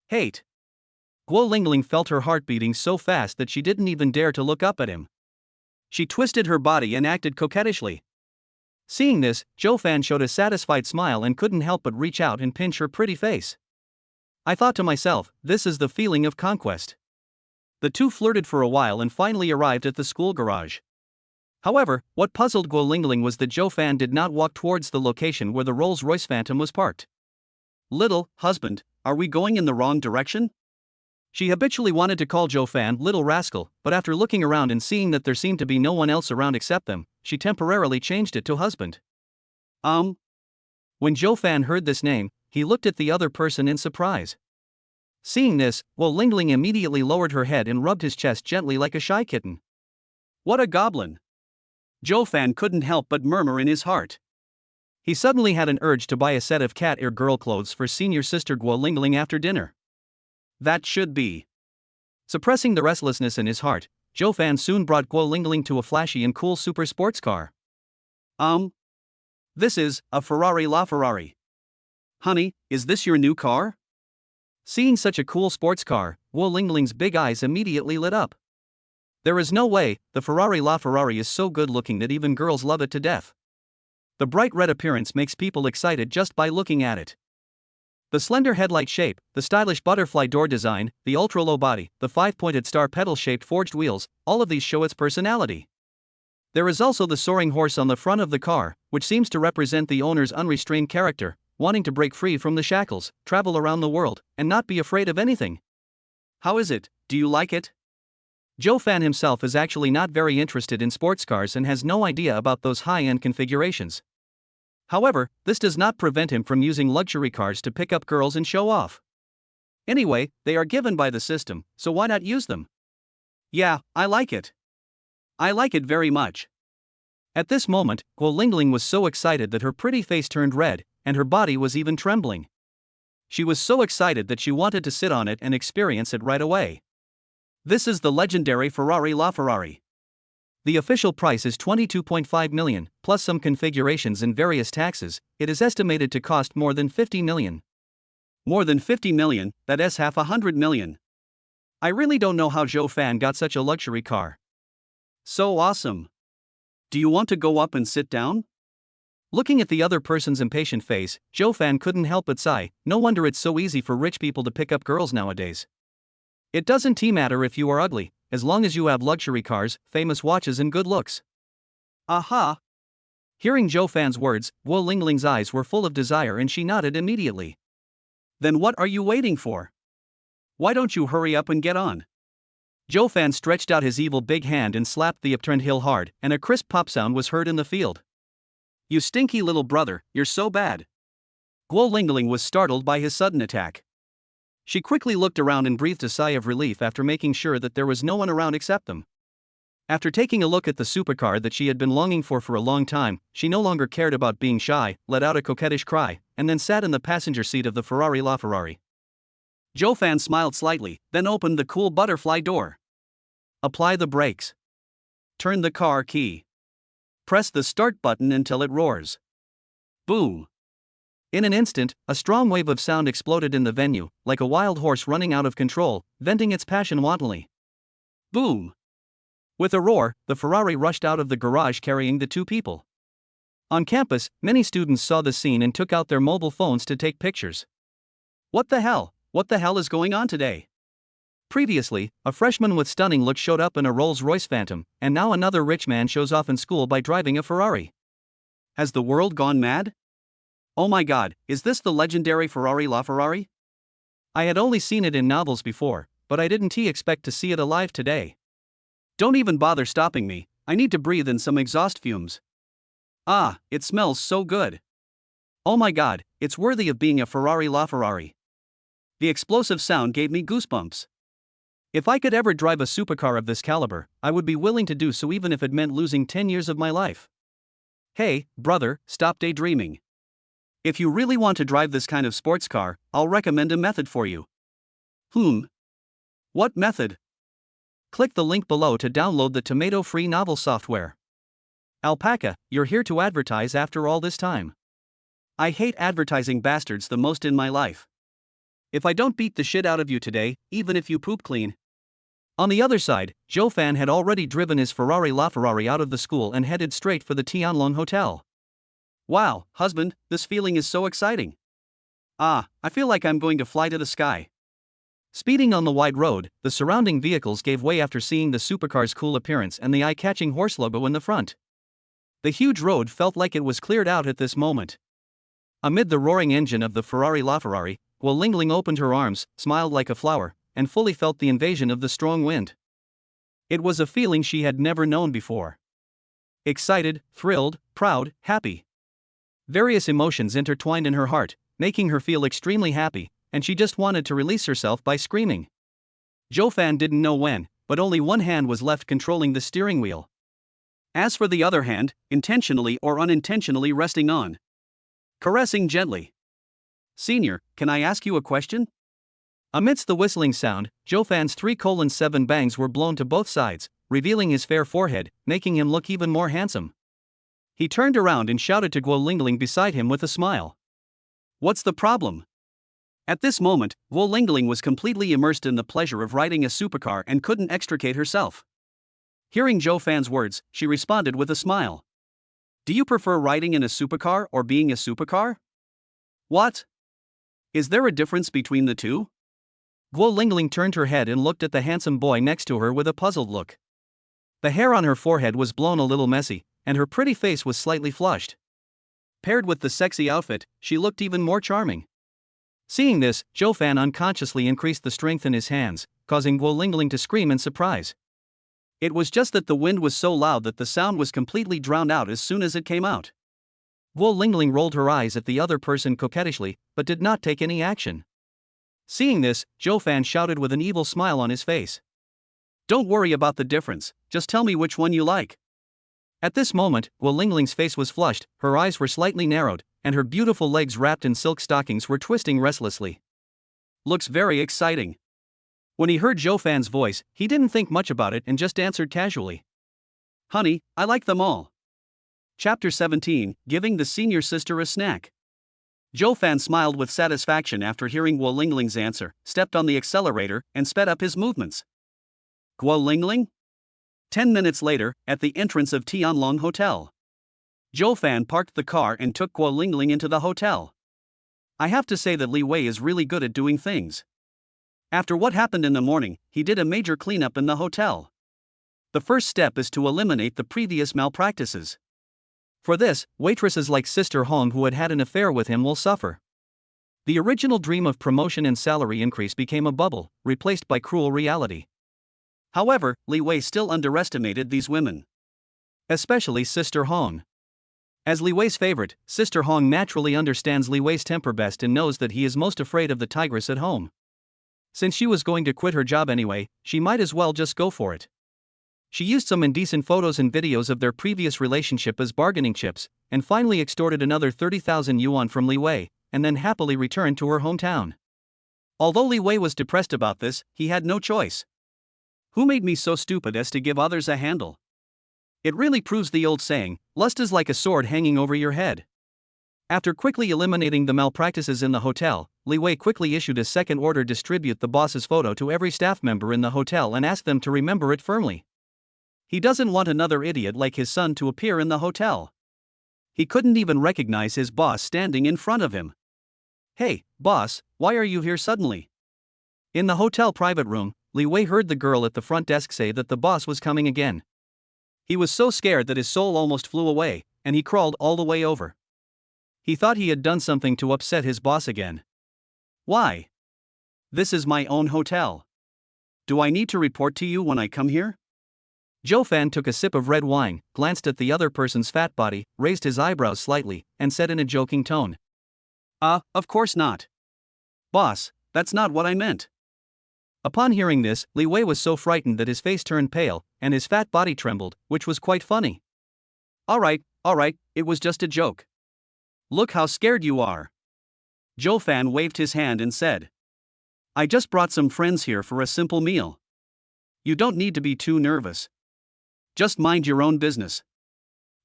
Hate. Gu Lingling felt her heart beating so fast that she didn't even dare to look up at him. She twisted her body and acted coquettishly. Seeing this, Zhou Fan showed a satisfied smile and couldn't help but reach out and pinch her pretty face. I thought to myself, this is the feeling of conquest. The two flirted for a while and finally arrived at the school garage. However, what puzzled Gu Lingling was that Zhou Fan did not walk towards the location where the Rolls-Royce Phantom was parked. Little husband, are we going in the wrong direction? She habitually wanted to call Zhou Fan little rascal, but after looking around and seeing that there seemed to be no one else around except them, she temporarily changed it to husband. When Zhou Fan heard this name, he looked at the other person in surprise. Seeing this, Gu Lingling immediately lowered her head and rubbed his chest gently like a shy kitten. What a goblin! Zhou Fan couldn't help but murmur in his heart. He suddenly had an urge to buy a set of cat ear girl clothes for senior sister Gu Lingling after dinner. That should be. Suppressing the restlessness in his heart, Zhou Fan soon brought Gu Lingling to a flashy and cool super sports car. This is a Ferrari LaFerrari. Honey, is this your new car? Seeing such a cool sports car, Gu Lingling's big eyes immediately lit up. There is no way, the Ferrari LaFerrari is so good looking that even girls love it to death. The bright red appearance makes people excited just by looking at it. The slender headlight shape, the stylish butterfly door design, the ultra-low body, the 5-pointed star pedal-shaped forged wheels, all of these show its personality. There is also the soaring horse on the front of the car, which seems to represent the owner's unrestrained character, wanting to break free from the shackles, travel around the world, and not be afraid of anything. How is it? Do you like it? Zhou Fan himself is actually not very interested in sports cars and has no idea about those high-end configurations. However, this does not prevent him from using luxury cars to pick up girls and show off. Anyway, they are given by the system, so why not use them? Yeah, I like it. I like it very much. At this moment, Gu Lingling was so excited that her pretty face turned red, and her body was even trembling. She was so excited that she wanted to sit on it and experience it right away. This is the legendary Ferrari LaFerrari. The official price is 22.5 million, plus some configurations and various taxes. It is estimated to cost more than 50 million. More than 50 million, that's half 100 million. I really don't know how Zhou Fan got such a luxury car. So awesome. Do you want to go up and sit down? Looking at the other person's impatient face, Zhou Fan couldn't help but sigh. No wonder it's so easy for rich people to pick up girls nowadays. It doesn't matter if you are ugly, as long as you have luxury cars, famous watches and good looks. Aha! Hearing Zhou Fan's words, Gu Lingling's eyes were full of desire and she nodded immediately. Then what are you waiting for? Why don't you hurry up and get on? Zhou Fan stretched out his evil big hand and slapped the upturned hill hard, and a crisp pop sound was heard in the field. You stinky little brother, you're so bad. Gu Lingling was startled by his sudden attack. She quickly looked around and breathed a sigh of relief after making sure that there was no one around except them. After taking a look at the supercar that she had been longing for a long time, she no longer cared about being shy, let out a coquettish cry, and then sat in the passenger seat of the Ferrari LaFerrari. Zhou Fan smiled slightly, then opened the cool butterfly door. Apply the brakes. Turn the car key. Press the start button until it roars. Boom. In an instant, a strong wave of sound exploded in the venue, like a wild horse running out of control, venting its passion wantonly. Boom. With a roar, the Ferrari rushed out of the garage carrying the two people. On campus, many students saw the scene and took out their mobile phones to take pictures. What the hell? What the hell is going on today? Previously, a freshman with stunning looks showed up in a Rolls-Royce Phantom, and now another rich man shows off in school by driving a Ferrari. Has the world gone mad? Oh my god, is this the legendary Ferrari LaFerrari? I had only seen it in novels before, but I didn't expect to see it alive today. Don't even bother stopping me, I need to breathe in some exhaust fumes. Ah, it smells so good. Oh my god, it's worthy of being a Ferrari LaFerrari. The explosive sound gave me goosebumps. If I could ever drive a supercar of this caliber, I would be willing to do so even if it meant losing 10 years of my life. Hey, brother, stop daydreaming. If you really want to drive this kind of sports car, I'll recommend a method for you. What method? Click the link below to download the tomato-free novel software. Alpaca, you're here to advertise after all this time. I hate advertising bastards the most in my life. If I don't beat the shit out of you today, even if you poop clean. On the other side, Zhou Fan had already driven his Ferrari LaFerrari out of the school and headed straight for the Tianlong Hotel. Wow, husband, this feeling is so exciting. Ah, I feel like I'm going to fly to the sky. Speeding on the wide road, the surrounding vehicles gave way after seeing the supercar's cool appearance and the eye-catching horse logo in the front. The huge road felt like it was cleared out at this moment. Amid the roaring engine of the Ferrari LaFerrari, Gu Lingling opened her arms, smiled like a flower, and fully felt the invasion of the strong wind. It was a feeling she had never known before. Excited, thrilled, proud, happy. Various emotions intertwined in her heart, making her feel extremely happy, and she just wanted to release herself by screaming. Zhou Fan didn't know when, but only one hand was left controlling the steering wheel. As for the other hand, intentionally or unintentionally resting on. Caressing gently. Senior, can I ask you a question? Amidst the whistling sound, Zhou Fan's 3:7 bangs were blown to both sides, revealing his fair forehead, making him look even more handsome. He turned around and shouted to Gu Lingling beside him with a smile. What's the problem? At this moment, Gu Lingling was completely immersed in the pleasure of riding a supercar and couldn't extricate herself. Hearing Zhou Fan's words, she responded with a smile. Do you prefer riding in a supercar or being a supercar? What? Is there a difference between the two? Gu Lingling turned her head and looked at the handsome boy next to her with a puzzled look. The hair on her forehead was blown a little messy, and her pretty face was slightly flushed. Paired with the sexy outfit, she looked even more charming. Seeing this, Zhou Fan unconsciously increased the strength in his hands, causing Gu Lingling to scream in surprise. It was just that the wind was so loud that the sound was completely drowned out as soon as it came out. Gu Lingling rolled her eyes at the other person coquettishly, but did not take any action. Seeing this, Zhou Fan shouted with an evil smile on his face. Don't worry about the difference, just tell me which one you like. At this moment, Gu Lingling's face was flushed, her eyes were slightly narrowed, and her beautiful legs wrapped in silk stockings were twisting restlessly. Looks very exciting. When he heard Zhou Fan's voice, he didn't think much about it and just answered casually. Honey, I like them all. Chapter 17, Giving the Senior Sister a Snack. Zhou Fan smiled with satisfaction after hearing Gu Lingling's answer, stepped on the accelerator, and sped up his movements. Gu Lingling? 10 minutes later, at the entrance of Tianlong Hotel. Zhou Fan parked the car and took Gu Lingling into the hotel. I have to say that Li Wei is really good at doing things. After what happened in the morning, he did a major cleanup in the hotel. The first step is to eliminate the previous malpractices. For this, waitresses like Sister Hong who had had an affair with him will suffer. The original dream of promotion and salary increase became a bubble, replaced by cruel reality. However, Li Wei still underestimated these women. Especially Sister Hong. As Li Wei's favorite, Sister Hong naturally understands Li Wei's temper best and knows that he is most afraid of the tigress at home. Since she was going to quit her job anyway, she might as well just go for it. She used some indecent photos and videos of their previous relationship as bargaining chips, and finally extorted another 30,000 yuan from Li Wei, and then happily returned to her hometown. Although Li Wei was depressed about this, he had no choice. Who made me so stupid as to give others a handle? It really proves the old saying, lust is like a sword hanging over your head. After quickly eliminating the malpractices in the hotel, Li Wei quickly issued a second order to distribute the boss's photo to every staff member in the hotel and asked them to remember it firmly. He doesn't want another idiot like his son to appear in the hotel. He couldn't even recognize his boss standing in front of him. Hey, boss, why are you here suddenly? In the hotel private room, Li Wei heard the girl at the front desk say that the boss was coming again. He was so scared that his soul almost flew away, and he crawled all the way over. He thought he had done something to upset his boss again. Why? This is my own hotel. Do I need to report to you when I come here? Zhou Fan took a sip of red wine, glanced at the other person's fat body, raised his eyebrows slightly, and said in a joking tone. Of course not. Boss, that's not what I meant. Upon hearing this, Li Wei was so frightened that his face turned pale, and his fat body trembled, which was quite funny. Alright, it was just a joke. Look how scared you are. Zhou Fan waved his hand and said. I just brought some friends here for a simple meal. You don't need to be too nervous. Just mind your own business.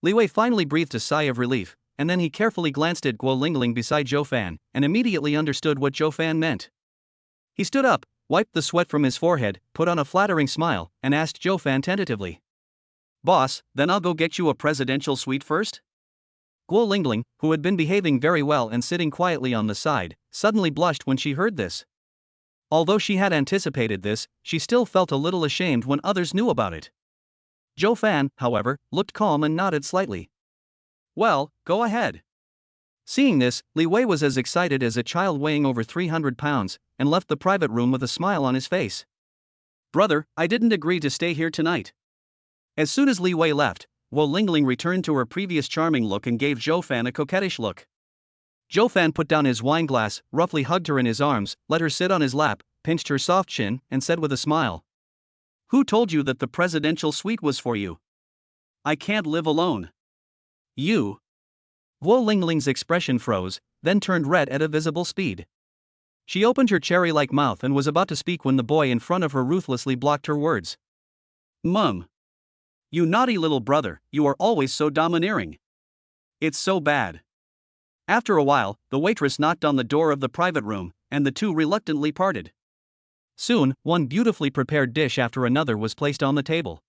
Li Wei finally breathed a sigh of relief, and then he carefully glanced at Gu Lingling beside Zhou Fan, and immediately understood what Zhou Fan meant. He stood up, wiped the sweat from his forehead, put on a flattering smile, and asked Zhou Fan tentatively. Boss, then I'll go get you a presidential suite first? Gu Lingling, who had been behaving very well and sitting quietly on the side, suddenly blushed when she heard this. Although she had anticipated this, she still felt a little ashamed when others knew about it. Zhou Fan, however, looked calm and nodded slightly. Well, go ahead. Seeing this, Li Wei was as excited as a child weighing over 300 pounds, and left the private room with a smile on his face. Brother, I didn't agree to stay here tonight. As soon as Li Wei left, Gu Lingling returned to her previous charming look and gave Zhou Fan a coquettish look. Zhou Fan put down his wine glass, roughly hugged her in his arms, let her sit on his lap, pinched her soft chin, and said with a smile. Who told you that the presidential suite was for you? I can't live alone. You. Gu Lingling's expression froze, then turned red at a visible speed. She opened her cherry-like mouth and was about to speak when the boy in front of her ruthlessly blocked her words. Mum. You naughty little brother, you are always so domineering. It's so bad. After a while, the waitress knocked on the door of the private room, and the two reluctantly parted. Soon, one beautifully prepared dish after another was placed on the table.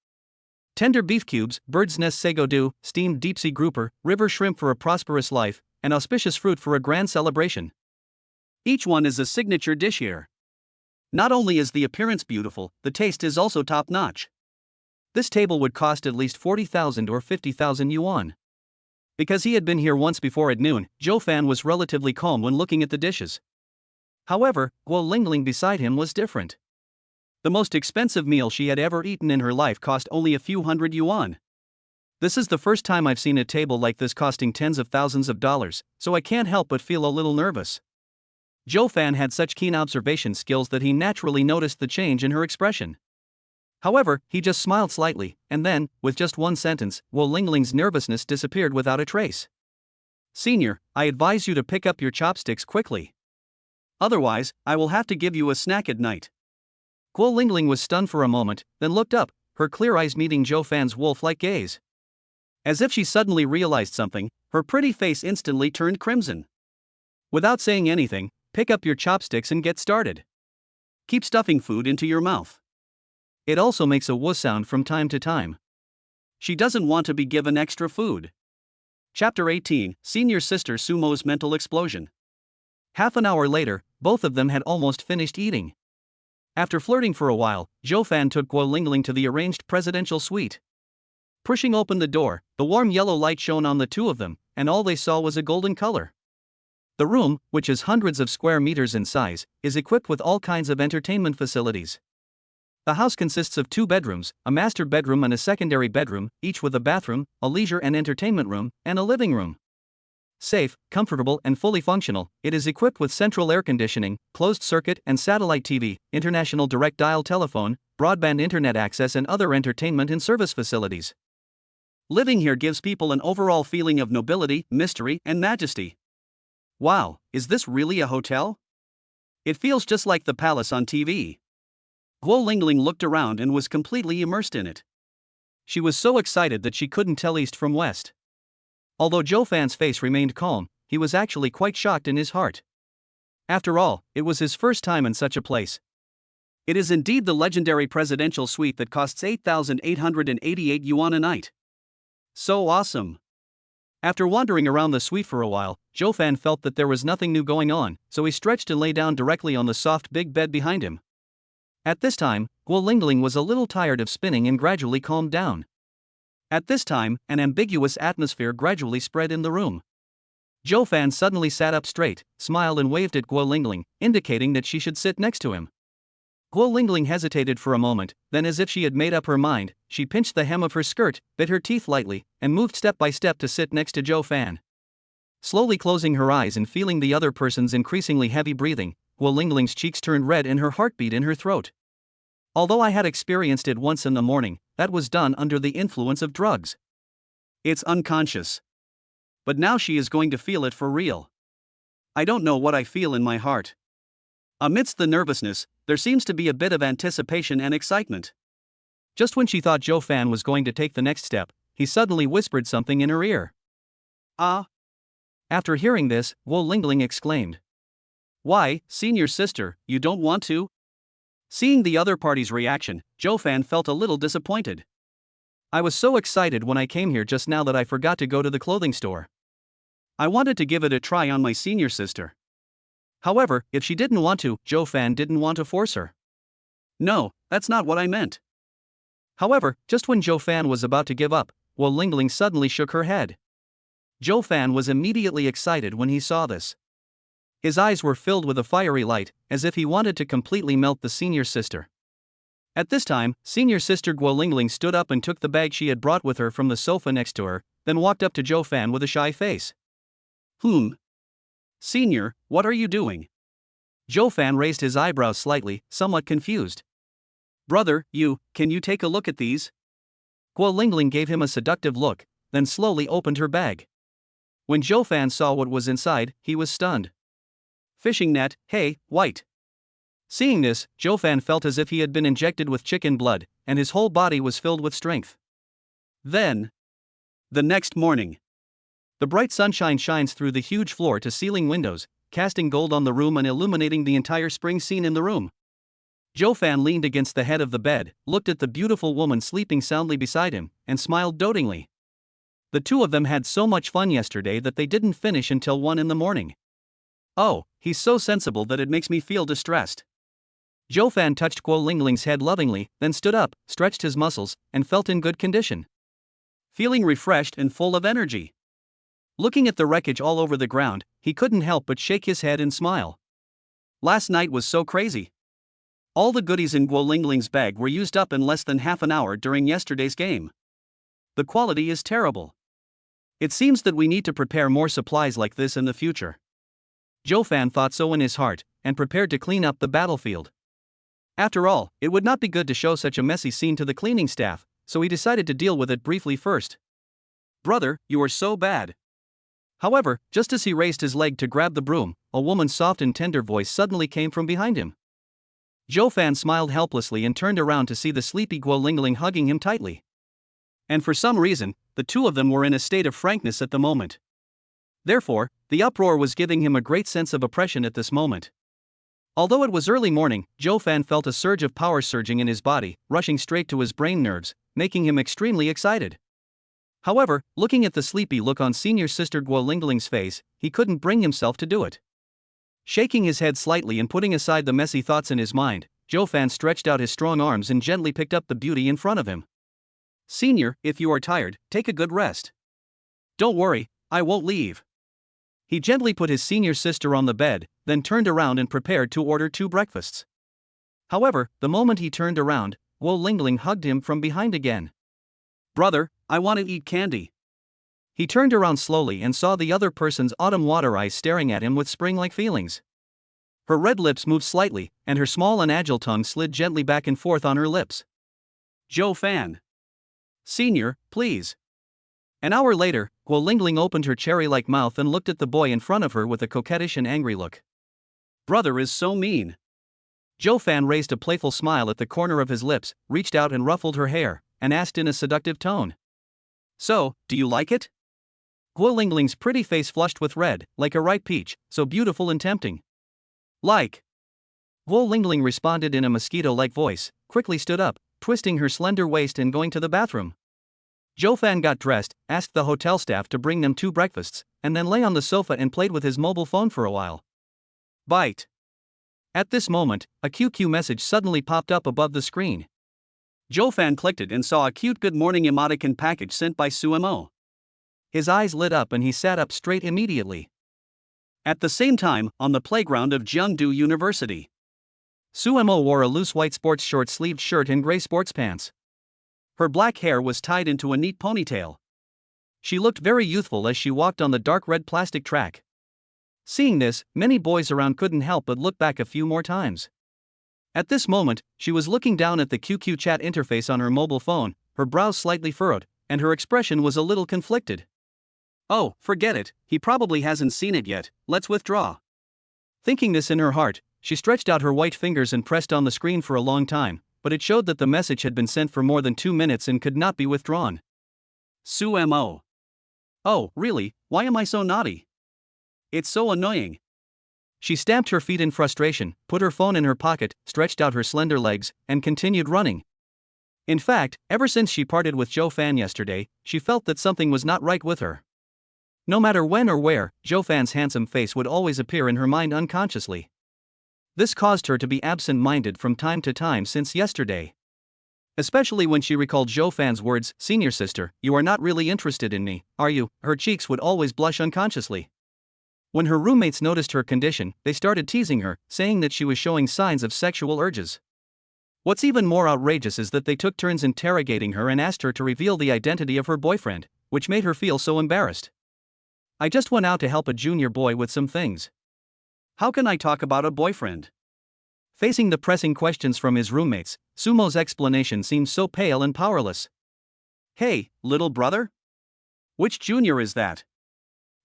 Tender beef cubes, bird's nest sago do, steamed deep-sea grouper, river shrimp for a prosperous life, and auspicious fruit for a grand celebration. Each one is a signature dish here. Not only is the appearance beautiful, the taste is also top-notch. This table would cost at least 40,000 or 50,000 yuan. Because he had been here once before at noon, Zhou Fan was relatively calm when looking at the dishes. However, Gu Lingling beside him was different. The most expensive meal she had ever eaten in her life cost only a few hundred yuan. This is the first time I've seen a table like this costing tens of thousands of dollars, so I can't help but feel a little nervous. Zhou Fan had such keen observation skills that he naturally noticed the change in her expression. However, he just smiled slightly, and then, with just one sentence, Gu Lingling's nervousness disappeared without a trace. Senior, I advise you to pick up your chopsticks quickly. Otherwise, I will have to give you a snack at night. Gu Lingling was stunned for a moment, then looked up, her clear eyes meeting Zhou Fan's wolf-like gaze. As if she suddenly realized something, her pretty face instantly turned crimson. Without saying anything, pick up your chopsticks and get started. Keep stuffing food into your mouth. It also makes a woo sound from time to time. She doesn't want to be given extra food. Chapter 18, Senior Sister Sumo's Mental Explosion. Half an hour later, both of them had almost finished eating. After flirting for a while, Zhou Fan took Gu Lingling to the arranged presidential suite. Pushing open the door, the warm yellow light shone on the two of them, and all they saw was a golden color. The room, which is hundreds of square meters in size, is equipped with all kinds of entertainment facilities. The house consists of 2 bedrooms, a master bedroom and a secondary bedroom, each with a bathroom, a leisure and entertainment room, and a living room. Safe, comfortable and fully functional, it is equipped with central air conditioning, closed-circuit and satellite TV, international direct-dial telephone, broadband internet access and other entertainment and service facilities. Living here gives people an overall feeling of nobility, mystery, and majesty. Wow, is this really a hotel? It feels just like the palace on TV. Gu Lingling looked around and was completely immersed in it. She was so excited that she couldn't tell east from west. Although Zhou Fan's face remained calm, he was actually quite shocked in his heart. After all, it was his first time in such a place. It is indeed the legendary presidential suite that costs 8,888 yuan a night. So awesome! After wandering around the suite for a while, Zhou Fan felt that there was nothing new going on, so he stretched and lay down directly on the soft big bed behind him. At this time, Gu Lingling was a little tired of spinning and gradually calmed down. At this time, an ambiguous atmosphere gradually spread in the room. Zhou Fan suddenly sat up straight, smiled and waved at Gu Lingling, indicating that she should sit next to him. Gu Lingling hesitated for a moment, then as if she had made up her mind, she pinched the hem of her skirt, bit her teeth lightly, and moved step by step to sit next to Zhou Fan. Slowly closing her eyes and feeling the other person's increasingly heavy breathing, Gu Lingling's cheeks turned red and her heart beat in her throat. Although I had experienced it once in the morning, that was done under the influence of drugs. It's unconscious. But now she is going to feel it for real. I don't know what I feel in my heart. Amidst the nervousness, there seems to be a bit of anticipation and excitement. Just when she thought Zhou Fan was going to take the next step, he suddenly whispered something in her ear. Ah! After hearing this, Gu Lingling exclaimed. Why, senior sister, you don't want to? Seeing the other party's reaction, Zhou Fan felt a little disappointed. I was so excited when I came here just now that I forgot to go to the clothing store. I wanted to give it a try on my senior sister. However, if she didn't want to, Zhou Fan didn't want to force her. No, that's not what I meant. However, just when Zhou Fan was about to give up, Gu Lingling suddenly shook her head. Zhou Fan was immediately excited when he saw this. His eyes were filled with a fiery light, as if he wanted to completely melt the senior sister. At this time, senior sister Gu Lingling stood up and took the bag she had brought with her from the sofa next to her, then walked up to Zhou Fan with a shy face. Senior, what are you doing? Zhou Fan raised his eyebrows slightly, somewhat confused. Brother, can you take a look at these? Gu Lingling gave him a seductive look, then slowly opened her bag. When Zhou Fan saw what was inside, he was stunned. Fishing net, hey, white. Seeing this, Zhou Fan felt as if he had been injected with chicken blood, and his whole body was filled with strength. Then, the next morning, the bright sunshine shines through the huge floor-to-ceiling windows, casting gold on the room and illuminating the entire spring scene in the room. Zhou Fan leaned against the head of the bed, looked at the beautiful woman sleeping soundly beside him, and smiled dotingly. The two of them had so much fun yesterday that they didn't finish until 1 in the morning. Oh, he's so sensible that it makes me feel distressed. Zhou Fan touched Gu Lingling's head lovingly, then stood up, stretched his muscles, and felt in good condition. Feeling refreshed and full of energy. Looking at the wreckage all over the ground, he couldn't help but shake his head and smile. Last night was so crazy. All the goodies in Gu Lingling's bag were used up in less than half an hour during yesterday's game. The quality is terrible. It seems that we need to prepare more supplies like this in the future. Zhou Fan thought so in his heart, and prepared to clean up the battlefield. After all, it would not be good to show such a messy scene to the cleaning staff, so he decided to deal with it briefly first. "Brother, you are so bad." However, just as he raised his leg to grab the broom, a woman's soft and tender voice suddenly came from behind him. Joe Fan smiled helplessly and turned around to see the sleepy Gu Lingling hugging him tightly. And for some reason, the two of them were in a state of frankness at the moment. Therefore, the uproar was giving him a great sense of oppression at this moment. Although it was early morning, Joe Fan felt a surge of power surging in his body, rushing straight to his brain nerves, making him extremely excited. However, looking at the sleepy look on senior sister Gu Lingling's face, he couldn't bring himself to do it. Shaking his head slightly and putting aside the messy thoughts in his mind, Joe Fan stretched out his strong arms and gently picked up the beauty in front of him. "Senior, if you are tired, take a good rest. Don't worry, I won't leave." He gently put his senior sister on the bed, then turned around and prepared to order 2 breakfasts. However, the moment he turned around, Gu Lingling hugged him from behind again. "Brother, I want to eat candy." He turned around slowly and saw the other person's autumn water eyes staring at him with spring-like feelings. Her red lips moved slightly, and her small and agile tongue slid gently back and forth on her lips. "Joe Fan. Senior, please." An hour later, Gu Lingling opened her cherry-like mouth and looked at the boy in front of her with a coquettish and angry look. "Brother is so mean." Joe Fan raised a playful smile at the corner of his lips, reached out and ruffled her hair, and asked in a seductive tone. "So, do you like it?" Gu Lingling's pretty face flushed with red, like a ripe peach, so beautiful and tempting. "Like." Gu Lingling responded in a mosquito-like voice, quickly stood up, twisting her slender waist and going to the bathroom. Joe Fan got dressed, asked the hotel staff to bring them 2 breakfasts, and then lay on the sofa and played with his mobile phone for a while. Bite. At this moment, a QQ message suddenly popped up above the screen. Joe Fan clicked it and saw a cute good morning emoticon package sent by Sumo. His eyes lit up and he sat up straight immediately. At the same time, on the playground of Jeongdu University, Sumo wore a loose white sports short-sleeved shirt and gray sports pants. Her black hair was tied into a neat ponytail. She looked very youthful as she walked on the dark red plastic track. Seeing this, many boys around couldn't help but look back a few more times. At this moment, she was looking down at the QQ chat interface on her mobile phone, her brows slightly furrowed, and her expression was a little conflicted. "Oh, forget it, he probably hasn't seen it yet, let's withdraw." Thinking this in her heart, she stretched out her white fingers and pressed on the screen for a long time, but it showed that the message had been sent for more than 2 minutes and could not be withdrawn. Sumo. "Oh, really, why am I so naughty? It's so annoying." She stamped her feet in frustration, put her phone in her pocket, stretched out her slender legs, and continued running. In fact, ever since she parted with Joe Fan yesterday, she felt that something was not right with her. No matter when or where, Joe Fan's handsome face would always appear in her mind unconsciously. This caused her to be absent-minded from time to time since yesterday. Especially when she recalled Joe Fan's words, "Senior sister, you are not really interested in me, are you?" Her cheeks would always blush unconsciously. When her roommates noticed her condition, they started teasing her, saying that she was showing signs of sexual urges. What's even more outrageous is that they took turns interrogating her and asked her to reveal the identity of her boyfriend, which made her feel so embarrassed. "I just went out to help a junior boy with some things. How can I talk about a boyfriend?" Facing the pressing questions from his roommates, Sumo's explanation seemed so pale and powerless. "Hey, little brother? Which junior is that?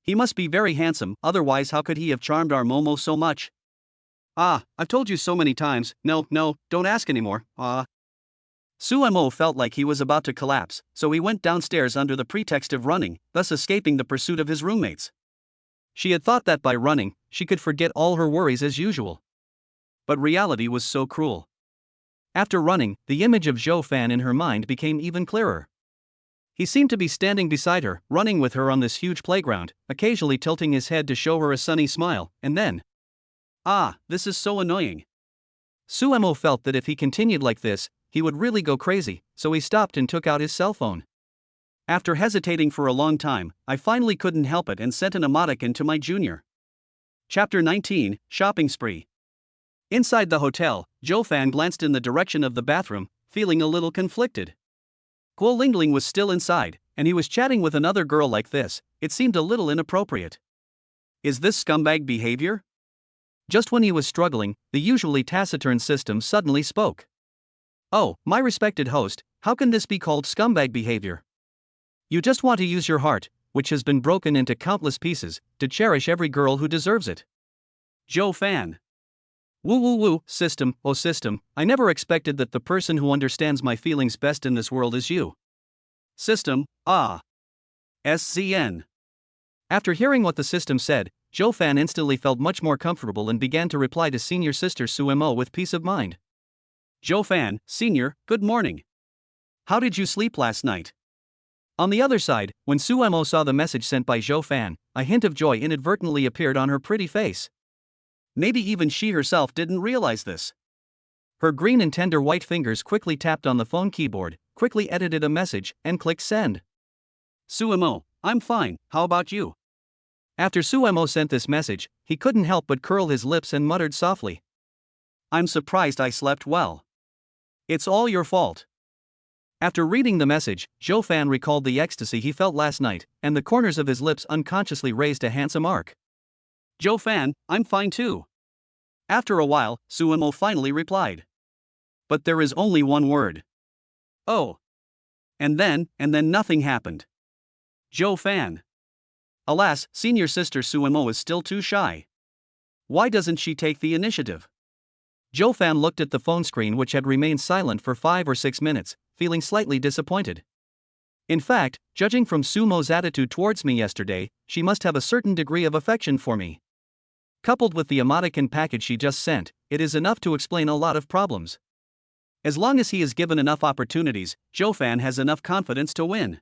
He must be very handsome, otherwise how could he have charmed our Momo so much? Ah, I've told you so many times, no, don't ask anymore, Sumo felt like he was about to collapse, so he went downstairs under the pretext of running, thus escaping the pursuit of his roommates. She had thought that by running, she could forget all her worries as usual. But reality was so cruel. After running, the image of Joe Fan in her mind became even clearer. He seemed to be standing beside her, running with her on this huge playground, occasionally tilting his head to show her a sunny smile, and then, this is so annoying. Sumo felt that if he continued like this, he would really go crazy, so he stopped and took out his cell phone. After hesitating for a long time, I finally couldn't help it and sent an emoticon to my junior. Chapter 19, Shopping Spree. Inside the hotel, Joe Fan glanced in the direction of the bathroom, feeling a little conflicted. Gu Lingling was still inside, and he was chatting with another girl like this. It seemed a little inappropriate. Is this scumbag behavior? Just when he was struggling, the usually taciturn system suddenly spoke. "Oh, my respected host, how can this be called scumbag behavior? You just want to use your heart, which has been broken into countless pieces, to cherish every girl who deserves it." Joe Fan. Woo woo woo, system, oh system, I never expected that the person who understands my feelings best in this world is you. System, ah. SCN. After hearing what the system said, Joe Fan instantly felt much more comfortable and began to reply to senior sister Suemo with peace of mind. Joe Fan, senior, good morning. How did you sleep last night? On the other side, when Suemo saw the message sent by Joe Fan, a hint of joy inadvertently appeared on her pretty face. Maybe even she herself didn't realize this. Her green and tender white fingers quickly tapped on the phone keyboard, quickly edited a message, and clicked send. Suemo, I'm fine, how about you? After Suemo sent this message, he couldn't help but curl his lips and muttered softly. I'm surprised I slept well. It's all your fault. After reading the message, Joe Fan recalled the ecstasy he felt last night, and the corners of his lips unconsciously raised a handsome arc. Joe Fan, I'm fine too. After a while, Suemo finally replied. But there is only one word. Oh. And then nothing happened. Joe Fan. Alas, senior sister Suemo is still too shy. Why doesn't she take the initiative? Joe Fan looked at the phone screen, which had remained silent for 5 or 6 minutes, feeling slightly disappointed. In fact, judging from Sumo's attitude towards me yesterday, she must have a certain degree of affection for me. Coupled with the emoticon package she just sent, it is enough to explain a lot of problems. As long as he is given enough opportunities, Joe Fan has enough confidence to win.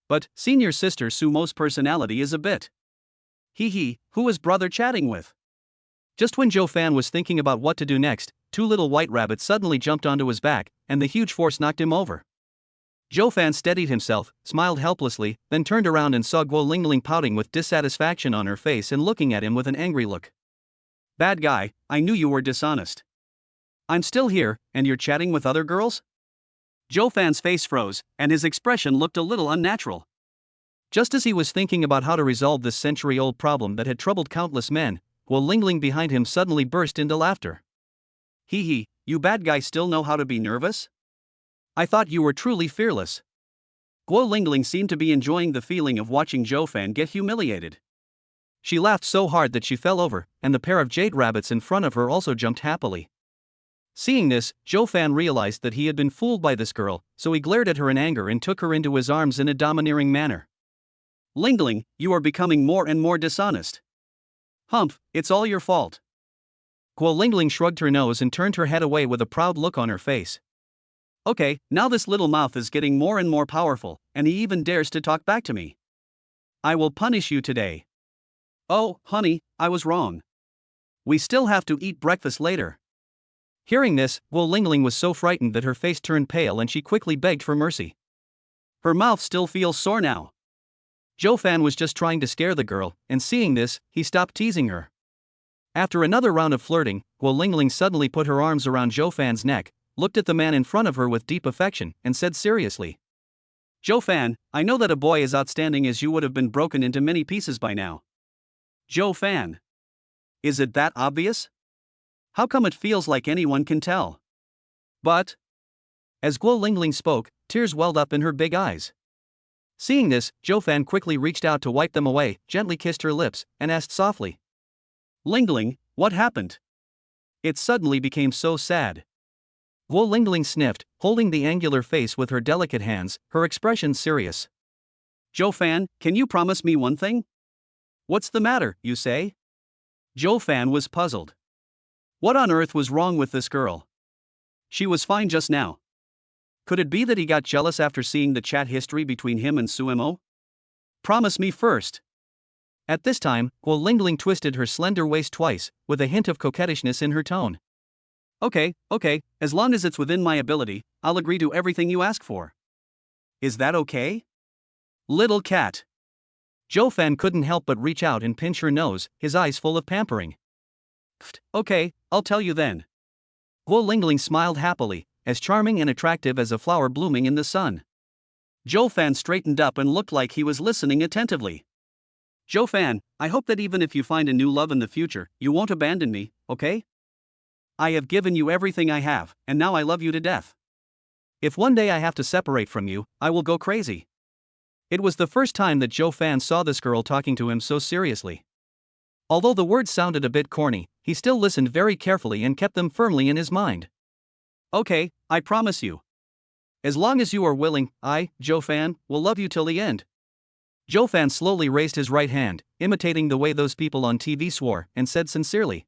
But senior sister Sumo's personality is a bit. Who is brother chatting with? Just when Joe Fan was thinking about what to do next, 2 little white rabbits suddenly jumped onto his back, and the huge force knocked him over. Joe Fan steadied himself, smiled helplessly, then turned around and saw Gu Lingling pouting with dissatisfaction on her face and looking at him with an angry look. Bad guy, I knew you were dishonest. I'm still here, and you're chatting with other girls? Joe Fan's face froze, and his expression looked a little unnatural. Just as he was thinking about how to resolve this century-old problem that had troubled countless men, Gu Lingling behind him suddenly burst into laughter. You bad guy still know how to be nervous? I thought you were truly fearless. Gu Lingling seemed to be enjoying the feeling of watching Joe Fan get humiliated. She laughed so hard that she fell over, and the pair of jade rabbits in front of her also jumped happily. Seeing this, Joe Fan realized that he had been fooled by this girl, so he glared at her in anger and took her into his arms in a domineering manner. Lingling, you are becoming more and more dishonest. Humph, it's all your fault. Gu Lingling shrugged her nose and turned her head away with a proud look on her face. Okay, now this little mouth is getting more and more powerful, and he even dares to talk back to me. I will punish you today. Oh, honey, I was wrong. We still have to eat breakfast later. Hearing this, Gu Lingling was so frightened that her face turned pale and she quickly begged for mercy. Her mouth still feels sore now. Joe Fan was just trying to scare the girl, and seeing this, he stopped teasing her. After another round of flirting, Gu Lingling suddenly put her arms around Joe Fan's neck, looked at the man in front of her with deep affection, and said seriously. Joe Fan, I know that a boy as outstanding as you would have been broken into many pieces by now. Joe Fan. Is it that obvious? How come it feels like anyone can tell? But. As Gu Lingling spoke, tears welled up in her big eyes. Seeing this, Joe Fan quickly reached out to wipe them away, gently kissed her lips, and asked softly. Lingling, what happened? It suddenly became so sad. Gu Lingling sniffed, holding the angular face with her delicate hands, her expression serious. Joe Fan, can you promise me one thing? What's the matter, you say? Joe Fan was puzzled. What on earth was wrong with this girl? She was fine just now. Could it be that he got jealous after seeing the chat history between him and Suemo? Promise me first. At this time, Gu Lingling twisted her slender waist twice, with a hint of coquettishness in her tone. Okay, as long as it's within my ability, I'll agree to everything you ask for. Is that okay? Little cat. Joe Fan couldn't help but reach out and pinch her nose, his eyes full of pampering. Okay, I'll tell you then. Gu Lingling smiled happily, as charming and attractive as a flower blooming in the sun. Joe Fan straightened up and looked like he was listening attentively. Zhou Fan, I hope that even if you find a new love in the future, you won't abandon me, okay? I have given you everything I have, and now I love you to death. If one day I have to separate from you, I will go crazy. It was the first time that Zhou Fan saw this girl talking to him so seriously. Although the words sounded a bit corny, he still listened very carefully and kept them firmly in his mind. Okay, I promise you. As long as you are willing, I, Zhou Fan, will love you till the end. Zhou Fan slowly raised his right hand, imitating the way those people on TV swore, and said sincerely,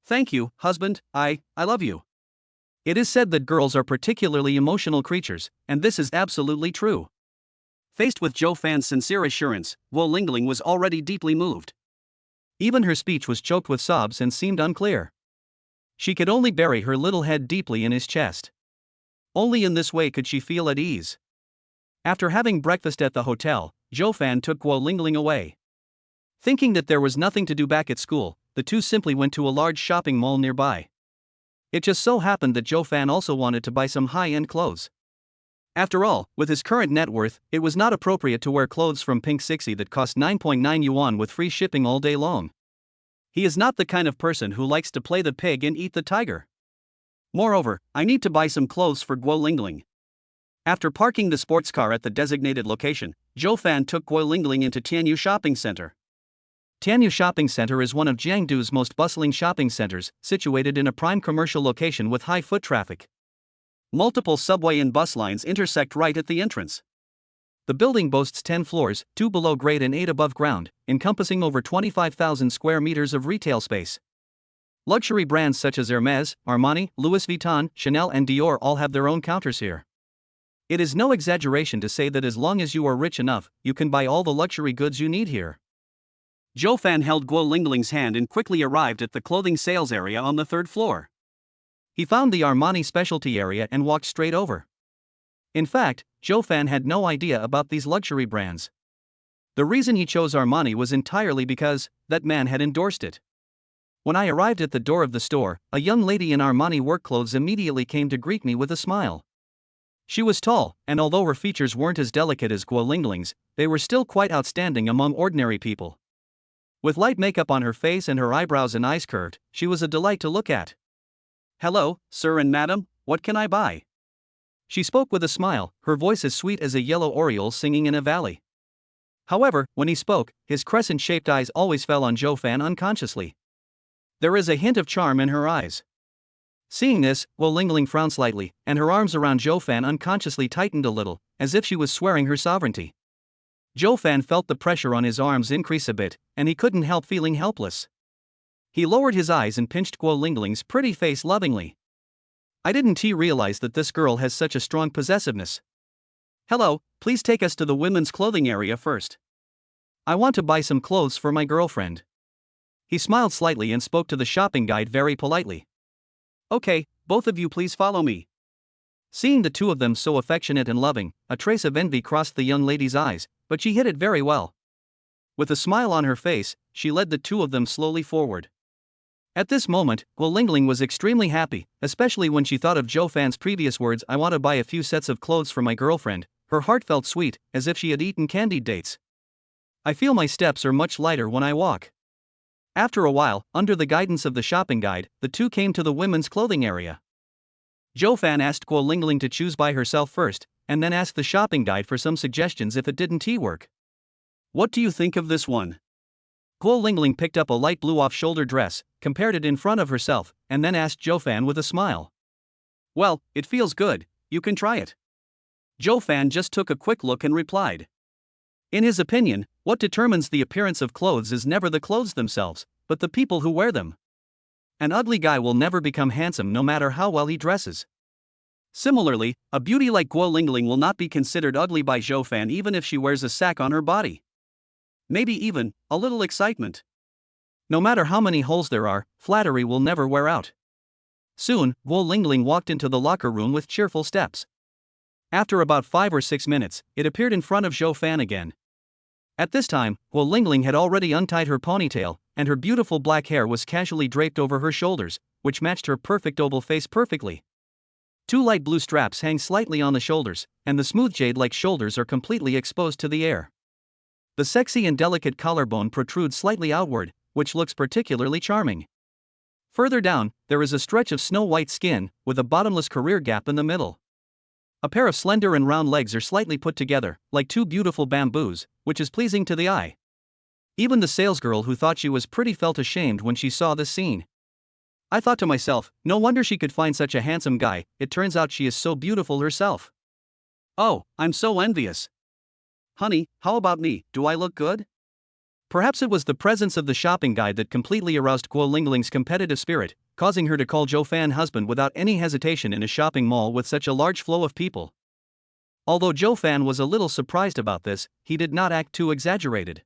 "Thank you, husband, I love you." It is said that girls are particularly emotional creatures, and this is absolutely true. Faced with Zhou Fan's sincere assurance, Gu Lingling was already deeply moved. Even her speech was choked with sobs and seemed unclear. She could only bury her little head deeply in his chest. Only in this way could she feel at ease. After having breakfast at the hotel, Zhou Fan took Gu Lingling away. Thinking that there was nothing to do back at school, the two simply went to a large shopping mall nearby. It just so happened that Zhou Fan also wanted to buy some high-end clothes. After all, with his current net worth, it was not appropriate to wear clothes from Pink 60 that cost 9.9 yuan with free shipping all day long. He is not the kind of person who likes to play the pig and eat the tiger. Moreover, I need to buy some clothes for Gu Lingling. After parking the sports car at the designated location, Zhou Fan took Gu Lingling into Tianyu Shopping Center. Tianyu Shopping Center is one of Jiangdu's most bustling shopping centers, situated in a prime commercial location with high foot traffic. Multiple subway and bus lines intersect right at the entrance. The building boasts 10 floors, 2 below grade and 8 above ground, encompassing over 25,000 square meters of retail space. Luxury brands such as Hermès, Armani, Louis Vuitton, Chanel and Dior all have their own counters here. It is no exaggeration to say that as long as you are rich enough, you can buy all the luxury goods you need here. Zhou Fan held Gu Lingling's hand and quickly arrived at the clothing sales area on the third floor. He found the Armani specialty area and walked straight over. In fact, Zhou Fan had no idea about these luxury brands. The reason he chose Armani was entirely because that man had endorsed it. When I arrived at the door of the store, a young lady in Armani work clothes immediately came to greet me with a smile. She was tall, and although her features weren't as delicate as Gu Lingling's, they were still quite outstanding among ordinary people. With light makeup on her face and her eyebrows and eyes curved, she was a delight to look at. "Hello, sir and madam, what can I buy?" She spoke with a smile, her voice as sweet as a yellow oriole singing in a valley. However, when he spoke, his crescent-shaped eyes always fell on Zhou Fan unconsciously. There is a hint of charm in her eyes. Seeing this, Gu Lingling frowned slightly, and her arms around Zhou Fan unconsciously tightened a little, as if she was swearing her sovereignty. Zhou Fan felt the pressure on his arms increase a bit, and he couldn't help feeling helpless. He lowered his eyes and pinched Gu Lingling's pretty face lovingly. "I didn't realize that this girl has such a strong possessiveness. Hello, please take us to the women's clothing area first. I want to buy some clothes for my girlfriend." He smiled slightly and spoke to the shopping guide very politely. "Okay, both of you please follow me." Seeing the two of them so affectionate and loving, a trace of envy crossed the young lady's eyes, but she hid it very well. With a smile on her face, she led the two of them slowly forward. At this moment, Gu Lingling was extremely happy, especially when she thought of Zhou Fan's previous words, "I want to buy a few sets of clothes for my girlfriend." Her heart felt sweet, as if she had eaten candied dates. "I feel my steps are much lighter when I walk." After a while, under the guidance of the shopping guide, the two came to the women's clothing area. Zhou Fan asked Gu Lingling to choose by herself first, and then asked the shopping guide for some suggestions if it didn't work. "What do you think of this one?" Gu Lingling picked up a light blue off-shoulder dress, compared it in front of herself, and then asked Zhou Fan with a smile. "Well, it feels good, you can try it." Zhou Fan just took a quick look and replied. In his opinion, what determines the appearance of clothes is never the clothes themselves, but the people who wear them. An ugly guy will never become handsome no matter how well he dresses. Similarly, a beauty like Gu Lingling will not be considered ugly by Zhou Fan even if she wears a sack on her body. Maybe even a little excitement. No matter how many holes there are, flattery will never wear out. Soon, Gu Lingling walked into the locker room with cheerful steps. After about 5 or 6 minutes, it appeared in front of Zhou Fan again. At this time, Gu Lingling had already untied her ponytail, and her beautiful black hair was casually draped over her shoulders, which matched her perfect oval face perfectly. 2 light blue straps hang slightly on the shoulders, and the smooth jade-like shoulders are completely exposed to the air. The sexy and delicate collarbone protrudes slightly outward, which looks particularly charming. Further down, there is a stretch of snow-white skin, with a bottomless career gap in the middle. A pair of slender and round legs are slightly put together, like two beautiful bamboos, which is pleasing to the eye. Even the salesgirl who thought she was pretty felt ashamed when she saw this scene. I thought to myself, no wonder she could find such a handsome guy, it turns out she is so beautiful herself. Oh, I'm so envious. Honey, how about me, do I look good? Perhaps it was the presence of the shopping guide that completely aroused Gu Lingling's competitive spirit, causing her to call Joe Fan husband without any hesitation in a shopping mall with such a large flow of people. Although Joe Fan was a little surprised about this, he did not act too exaggerated.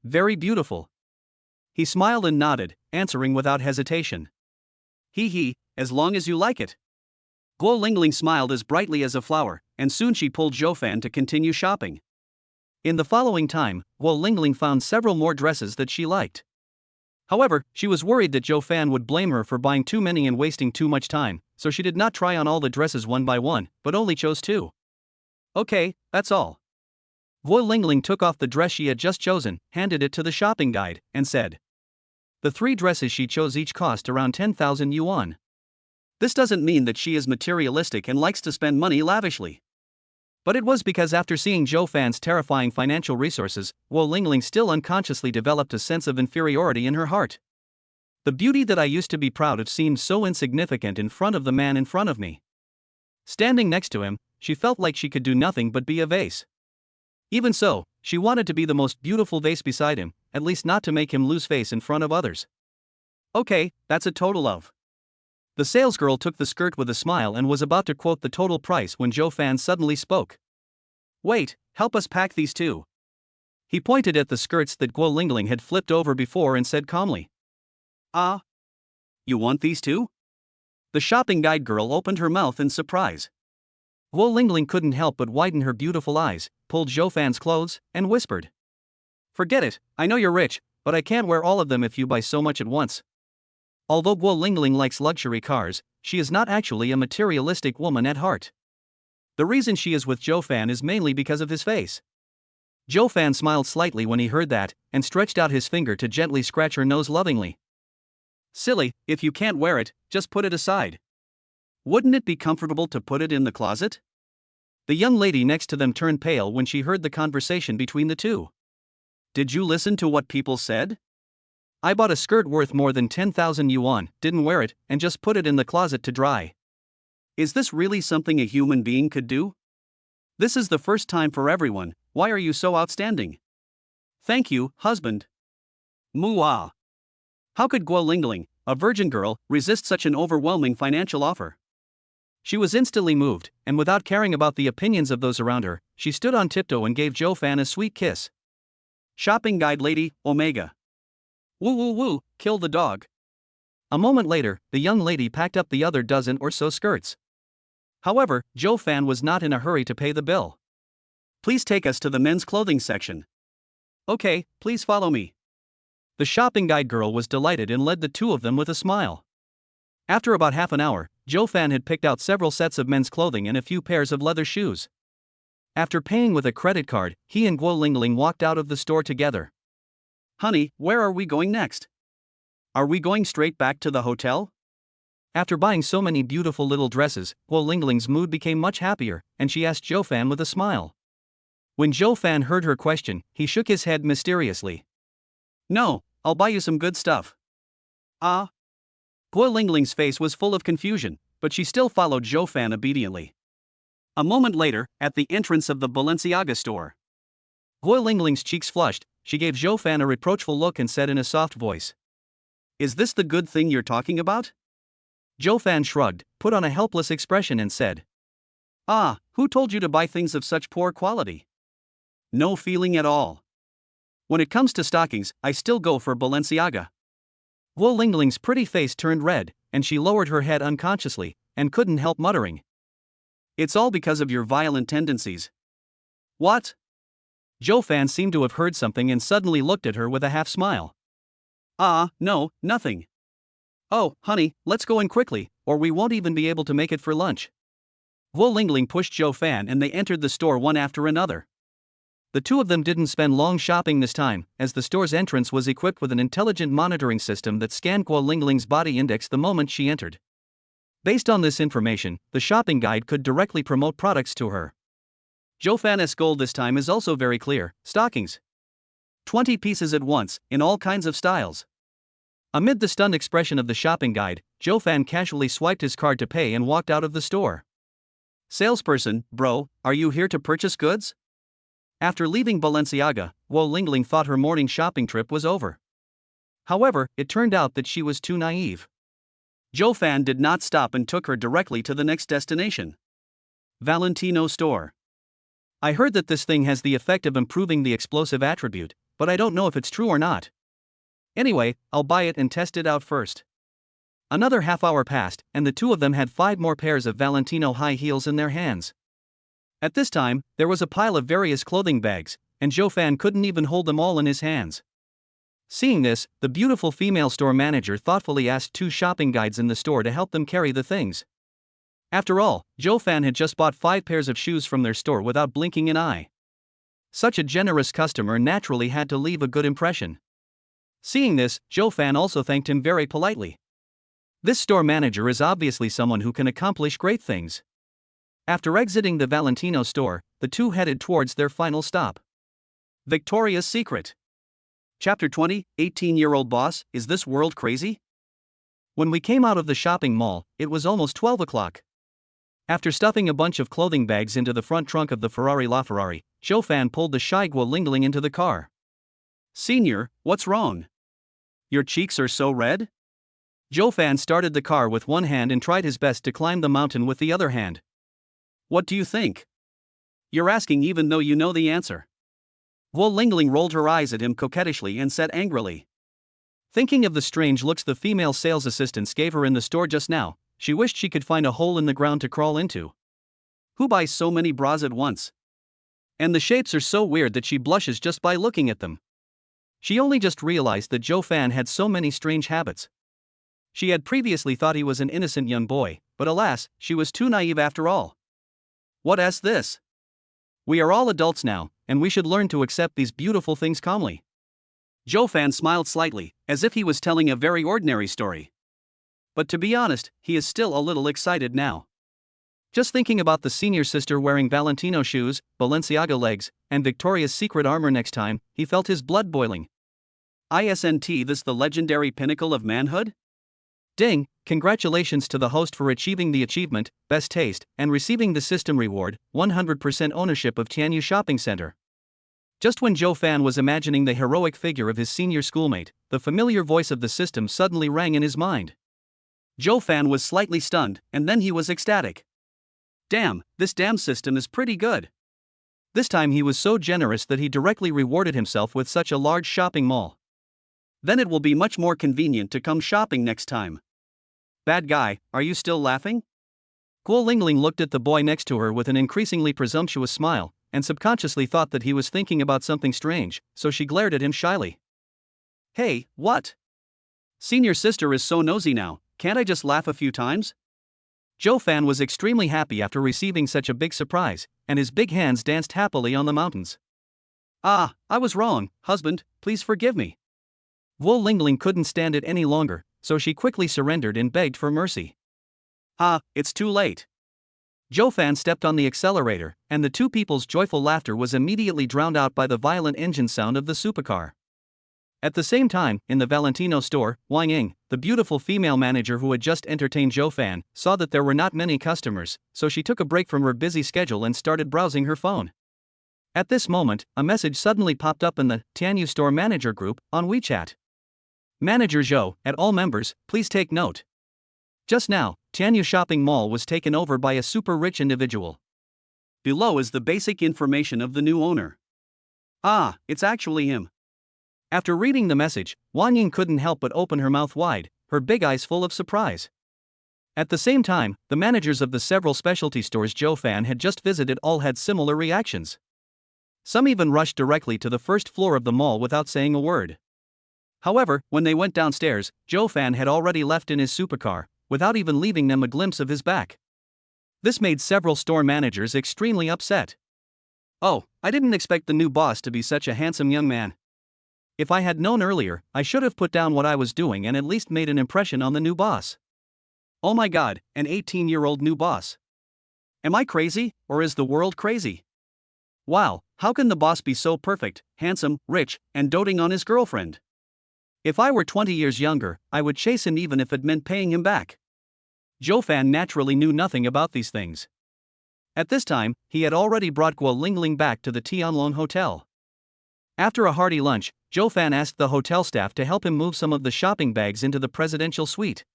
Very beautiful. He smiled and nodded, answering without hesitation. He, as long as you like it. Gu Lingling smiled as brightly as a flower, and soon she pulled Joe Fan to continue shopping. In the following time, Gu Lingling found several more dresses that she liked. However, she was worried that Joe Fan would blame her for buying too many and wasting too much time, so she did not try on all the dresses one by one, but only chose 2. Okay, that's all. Gu Lingling took off the dress she had just chosen, handed it to the shopping guide, and said. The 3 dresses she chose each cost around 10,000 yuan. This doesn't mean that she is materialistic and likes to spend money lavishly. But it was because after seeing Joe Fan's terrifying financial resources, Gu Lingling still unconsciously developed a sense of inferiority in her heart. The beauty that I used to be proud of seemed so insignificant in front of the man in front of me. Standing next to him, she felt like she could do nothing but be a vase. Even so, she wanted to be the most beautiful vase beside him, at least not to make him lose face in front of others. Okay, that's a total of. The salesgirl took the skirt with a smile and was about to quote the total price when Joe Fan suddenly spoke. Wait, help us pack these 2. He pointed at the skirts that Gu Lingling had flipped over before and said calmly. You want these 2? The shopping guide girl opened her mouth in surprise. Gu Lingling couldn't help but widen her beautiful eyes, pulled Joe Fan's clothes, and whispered. Forget it, I know you're rich, but I can't wear all of them if you buy so much at once. Although Gu Lingling likes luxury cars, she is not actually a materialistic woman at heart. The reason she is with Joe Fan is mainly because of his face. Joe Fan smiled slightly when he heard that, and stretched out his finger to gently scratch her nose lovingly. Silly, if you can't wear it, just put it aside. Wouldn't it be comfortable to put it in the closet? The young lady next to them turned pale when she heard the conversation between the 2. Did you listen to what people said? I bought a skirt worth more than 10,000 yuan, didn't wear it, and just put it in the closet to dry. Is this really something a human being could do? This is the first time for everyone, why are you so outstanding? Thank you, husband. Muah. How could Gu Lingling, a virgin girl, resist such an overwhelming financial offer? She was instantly moved, and without caring about the opinions of those around her, she stood on tiptoe and gave Joe Fan a sweet kiss. Shopping guide lady, Omega. Woo, kill the dog. A moment later, the young lady packed up the other dozen or so skirts. However, Joe Fan was not in a hurry to pay the bill. Please take us to the men's clothing section. Okay, please follow me. The shopping guide girl was delighted and led the 2 of them with a smile. After about half an hour, Joe Fan had picked out several sets of men's clothing and a few pairs of leather shoes. After paying with a credit card, he and Gu Lingling walked out of the store together. Honey, where are we going next? Are we going straight back to the hotel? After buying so many beautiful little dresses, Gu Lingling's mood became much happier, and she asked Joe Fan with a smile. When Joe Fan heard her question, he shook his head mysteriously. No, I'll buy you some good stuff. Gu Lingling's face was full of confusion, but she still followed Joe Fan obediently. A moment later, at the entrance of the Balenciaga store. Gu Lingling's cheeks flushed, she gave Joe Fan a reproachful look and said in a soft voice. Is this the good thing you're talking about? Joe Fan shrugged, put on a helpless expression and said. Who told you to buy things of such poor quality? No feeling at all. When it comes to stockings, I still go for Balenciaga. Gu Lingling's pretty face turned red, and she lowered her head unconsciously, and couldn't help muttering. It's all because of your violent tendencies. What? Joe Fan seemed to have heard something and suddenly looked at her with a half smile. No, nothing. Oh, honey, let's go in quickly, or we won't even be able to make it for lunch. Gu Lingling pushed Joe Fan and they entered the store one after another. The two of them didn't spend long shopping this time, as the store's entrance was equipped with an intelligent monitoring system that scanned Gu Lingling's body index the moment she entered. Based on this information, the shopping guide could directly promote products to her. Jofan's goal this time is also very clear: stockings. 20 pieces at once, in all kinds of styles. Amid the stunned expression of the shopping guide, Jofan casually swiped his card to pay and walked out of the store. Salesperson, bro, are you here to purchase goods? After leaving Balenciaga, Gu Lingling thought her morning shopping trip was over. However, it turned out that she was too naive. Jofan did not stop and took her directly to the next destination. Valentino store. I heard that this thing has the effect of improving the explosive attribute, but I don't know if it's true or not. Anyway, I'll buy it and test it out first. Another half hour passed, and the two of them had 5 more pairs of Valentino high heels in their hands. At this time, there was a pile of various clothing bags, and Jofan couldn't even hold them all in his hands. Seeing this, the beautiful female store manager thoughtfully asked 2 shopping guides in the store to help them carry the things. After all, Jofan had just bought 5 pairs of shoes from their store without blinking an eye. Such a generous customer naturally had to leave a good impression. Seeing this, Jofan also thanked him very politely. This store manager is obviously someone who can accomplish great things. After exiting the Valentino store, the two headed towards their final stop. Victoria's Secret. Chapter 20, 18-year-old boss, is this world crazy? When we came out of the shopping mall, it was almost 12 o'clock. After stuffing a bunch of clothing bags into the front trunk of the Ferrari LaFerrari, Jofan pulled the shy Gu Lingling into the car. Senior, what's wrong? Your cheeks are so red? Jofan started the car with one hand and tried his best to climb the mountain with the other hand. What do you think? You're asking even though you know the answer. Gu Lingling rolled her eyes at him coquettishly and said angrily. Thinking of the strange looks the female sales assistants gave her in the store just now, she wished she could find a hole in the ground to crawl into. Who buys so many bras at once? And the shapes are so weird that she blushes just by looking at them. She only just realized that Jofan had so many strange habits. She had previously thought he was an innocent young boy, but alas, she was too naive after all. What's this? We are all adults now, and we should learn to accept these beautiful things calmly. Jofan smiled slightly, as if he was telling a very ordinary story. But to be honest, he is still a little excited now. Just thinking about the senior sister wearing Valentino shoes, Balenciaga legs, and Victoria's Secret armor next time, he felt his blood boiling. Isn't this the legendary pinnacle of manhood? Ding, congratulations to the host for achieving the achievement, Best Taste, and receiving the system reward, 100% ownership of Tianyu Shopping Center. Just when Jofan was imagining the heroic figure of his senior schoolmate, the familiar voice of the system suddenly rang in his mind. Jofan was slightly stunned, and then he was ecstatic. Damn, this damn system is pretty good. This time he was so generous that he directly rewarded himself with such a large shopping mall. Then it will be much more convenient to come shopping next time. Bad guy, are you still laughing? Gu Lingling looked at the boy next to her with an increasingly presumptuous smile, and subconsciously thought that he was thinking about something strange, so she glared at him shyly. Hey, what? Senior sister is so nosy now, can't I just laugh a few times? Jofan was extremely happy after receiving such a big surprise, and his big hands danced happily on the mountains. Ah, I was wrong, husband, please forgive me. Gu Lingling couldn't stand it any longer, so she quickly surrendered and begged for mercy. Ah, it's too late. Jofan stepped on the accelerator, and the two people's joyful laughter was immediately drowned out by the violent engine sound of the supercar. At the same time, in the Valentino store, Wang Ying, the beautiful female manager who had just entertained Jofan, saw that there were not many customers, so she took a break from her busy schedule and started browsing her phone. At this moment, a message suddenly popped up in the Tianyu Store Manager group on WeChat. Manager Zhou, at all members, please take note. Just now, Tianyu Shopping Mall was taken over by a super rich individual. Below is the basic information of the new owner. Ah, it's actually him. After reading the message, Wang Ying couldn't help but open her mouth wide, her big eyes full of surprise. At the same time, the managers of the several specialty stores Jofan had just visited all had similar reactions. Some even rushed directly to the first floor of the mall without saying a word. However, when they went downstairs, Jofan had already left in his supercar, without even leaving them a glimpse of his back. This made several store managers extremely upset. Oh, I didn't expect the new boss to be such a handsome young man. If I had known earlier, I should have put down what I was doing and at least made an impression on the new boss. Oh my god, an 18-year-old new boss. Am I crazy, or is the world crazy? Wow, how can the boss be so perfect, handsome, rich, and doting on his girlfriend? If I were 20 years younger, I would chase him even if it meant paying him back. Joe Fan naturally knew nothing about these things. At this time, he had already brought Gu Lingling back to the Tianlong Hotel. After a hearty lunch, Joe Fan asked the hotel staff to help him move some of the shopping bags into the presidential suite.